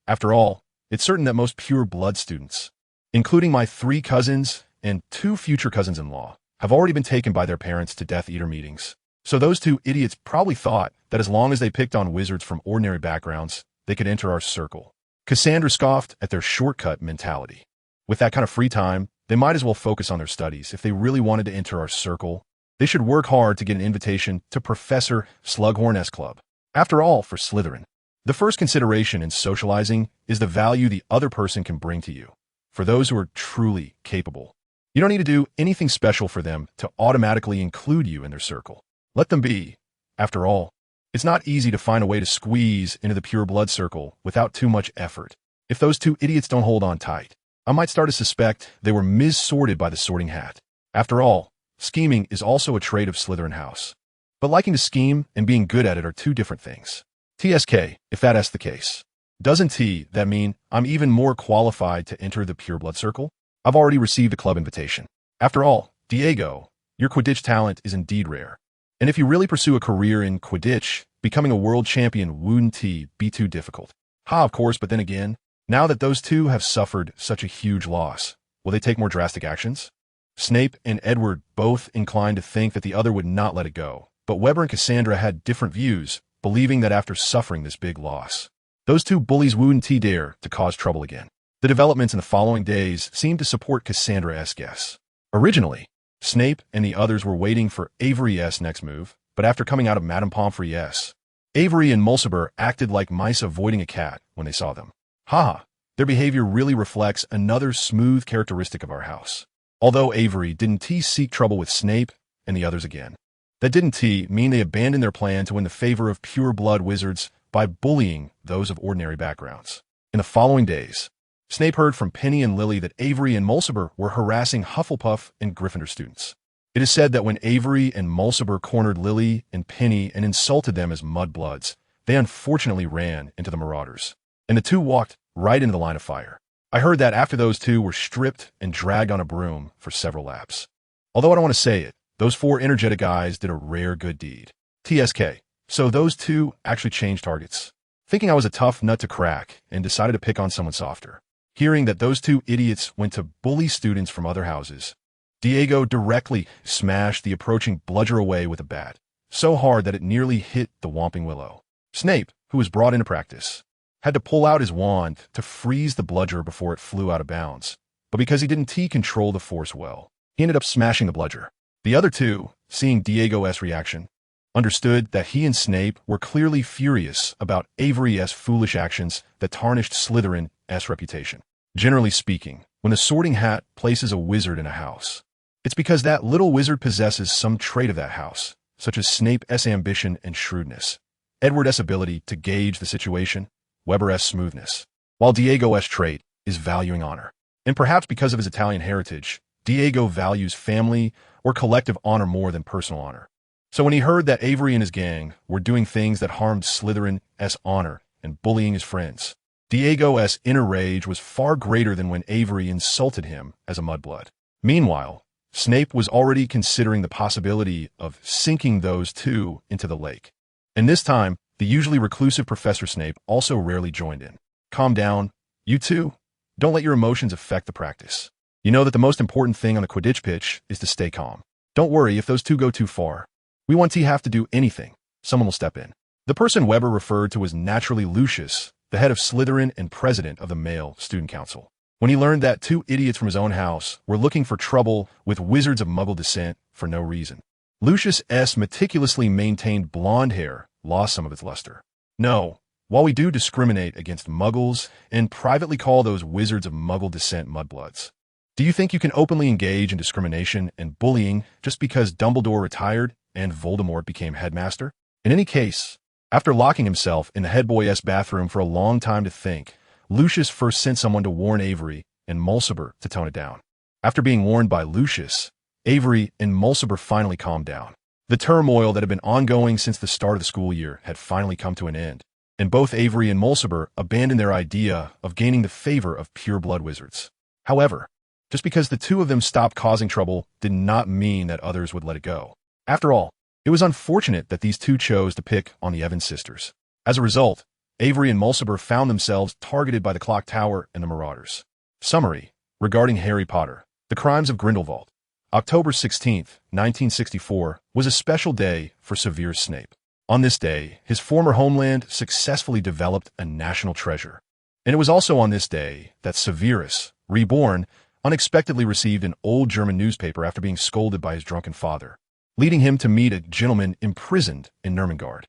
After all, it's certain that most pure-blood students, including my 3 cousins and 2 future cousins-in-law, have already been taken by their parents to Death Eater meetings. So those two idiots probably thought that as long as they picked on wizards from ordinary backgrounds, they could enter our circle. Cassandra scoffed at their shortcut mentality. With that kind of free time, they might as well focus on their studies. If they really wanted to enter our circle, they should work hard to get an invitation to Professor Slughorn's club. After all, for Slytherin, the first consideration in socializing is the value the other person can bring to you. For those who are truly capable, you don't need to do anything special for them to automatically include you in their circle. Let them be. After all, it's not easy to find a way to squeeze into the pure blood circle without too much effort. If those two idiots don't hold on tight, I might start to suspect they were mis-sorted by the sorting hat. After all, scheming is also a trait of Slytherin House. But liking to scheme and being good at it are two different things. TSK, if that's the case. Doesn't that mean I'm even more qualified to enter the pure blood circle? I've already received a club invitation. After all, Diego, your Quidditch talent is indeed rare. And if you really pursue a career in Quidditch, becoming a world champion wouldn't be too difficult. Of course, but then again, now that those two have suffered such a huge loss, will they take more drastic actions? Snape and Edward both inclined to think that the other would not let it go, but Weber and Cassandra had different views, believing that after suffering this big loss, those two bullies wouldn't dare to cause trouble again. The developments in the following days seemed to support Cassandra's guess. Originally, Snape and the others were waiting for Avery's next move, but after coming out of Madame Pomfrey's, Avery and Mulciber acted like mice avoiding a cat when they saw them. Their behavior really reflects another smooth characteristic of our house. Although Avery didn't seek trouble with Snape and the others again, that didn't mean they abandoned their plan to win the favor of pure-blood wizards by bullying those of ordinary backgrounds. In the following days, Snape heard from Penny and Lily that Avery and Mulciber were harassing Hufflepuff and Gryffindor students. It is said that when Avery and Mulciber cornered Lily and Penny and insulted them as mudbloods, they unfortunately ran into the Marauders, and the two walked right into the line of fire. I heard that after those two were stripped and dragged on a broom for several laps. Although I don't want to say it, those 4 energetic guys did a rare good deed. TSK. So those two actually changed targets, thinking I was a tough nut to crack and decided to pick on someone softer. Hearing that those two idiots went to bully students from other houses, Diego directly smashed the approaching bludger away with a bat, so hard that it nearly hit the Whomping Willow. Snape, who was brought into practice, had to pull out his wand to freeze the bludger before it flew out of bounds, but because he didn't control the force well, he ended up smashing the bludger. The other two, seeing Diego's reaction, understood that he and Snape were clearly furious about Avery's foolish actions that tarnished Slytherin's reputation. Generally speaking, when the Sorting Hat places a wizard in a house, it's because that little wizard possesses some trait of that house, such as Snape's ambition and shrewdness, Edward's ability to gauge the situation, Weber's smoothness, while Diego's trait is valuing honor. And perhaps because of his Italian heritage, Diego values family or collective honor more than personal honor. So when he heard that Avery and his gang were doing things that harmed Slytherin's honor and bullying his friends, Diego's inner rage was far greater than when Avery insulted him as a mudblood. Meanwhile, Snape was already considering the possibility of sinking those two into the lake. And this time, the usually reclusive Professor Snape also rarely joined in. Calm down, you two. Don't let your emotions affect the practice. You know that the most important thing on the Quidditch pitch is to stay calm. Don't worry if those two go too far. We won't have to do anything. Someone will step in. The person Weber referred to was naturally Lucius, the head of Slytherin and president of the male student council. When he learned that two idiots from his own house were looking for trouble with wizards of Muggle descent for no reason, Lucius S. meticulously maintained blonde hair lost some of its luster. No, while we do discriminate against Muggles and privately call those wizards of Muggle descent mudbloods, do you think you can openly engage in discrimination and bullying just because Dumbledore retired and Voldemort became headmaster? In any case, after locking himself in the headboy-esque bathroom for a long time to think, Lucius first sent someone to warn Avery and Mulciber to tone it down. After being warned by Lucius, Avery and Mulciber finally calmed down. The turmoil that had been ongoing since the start of the school year had finally come to an end, and both Avery and Mulciber abandoned their idea of gaining the favor of pure-blood wizards. However, just because the two of them stopped causing trouble did not mean that others would let it go. After all, it was unfortunate that these two chose to pick on the Evans sisters. As a result, Avery and Mulciber found themselves targeted by the Clock Tower and the Marauders. Summary regarding Harry Potter, The Crimes of Grindelwald. October 16, 1964, was a special day for Severus Snape. On this day, his former homeland successfully developed a national treasure. And it was also on this day that Severus, reborn, unexpectedly received an old German newspaper after being scolded by his drunken father, leading him to meet a gentleman imprisoned in Nurmengard.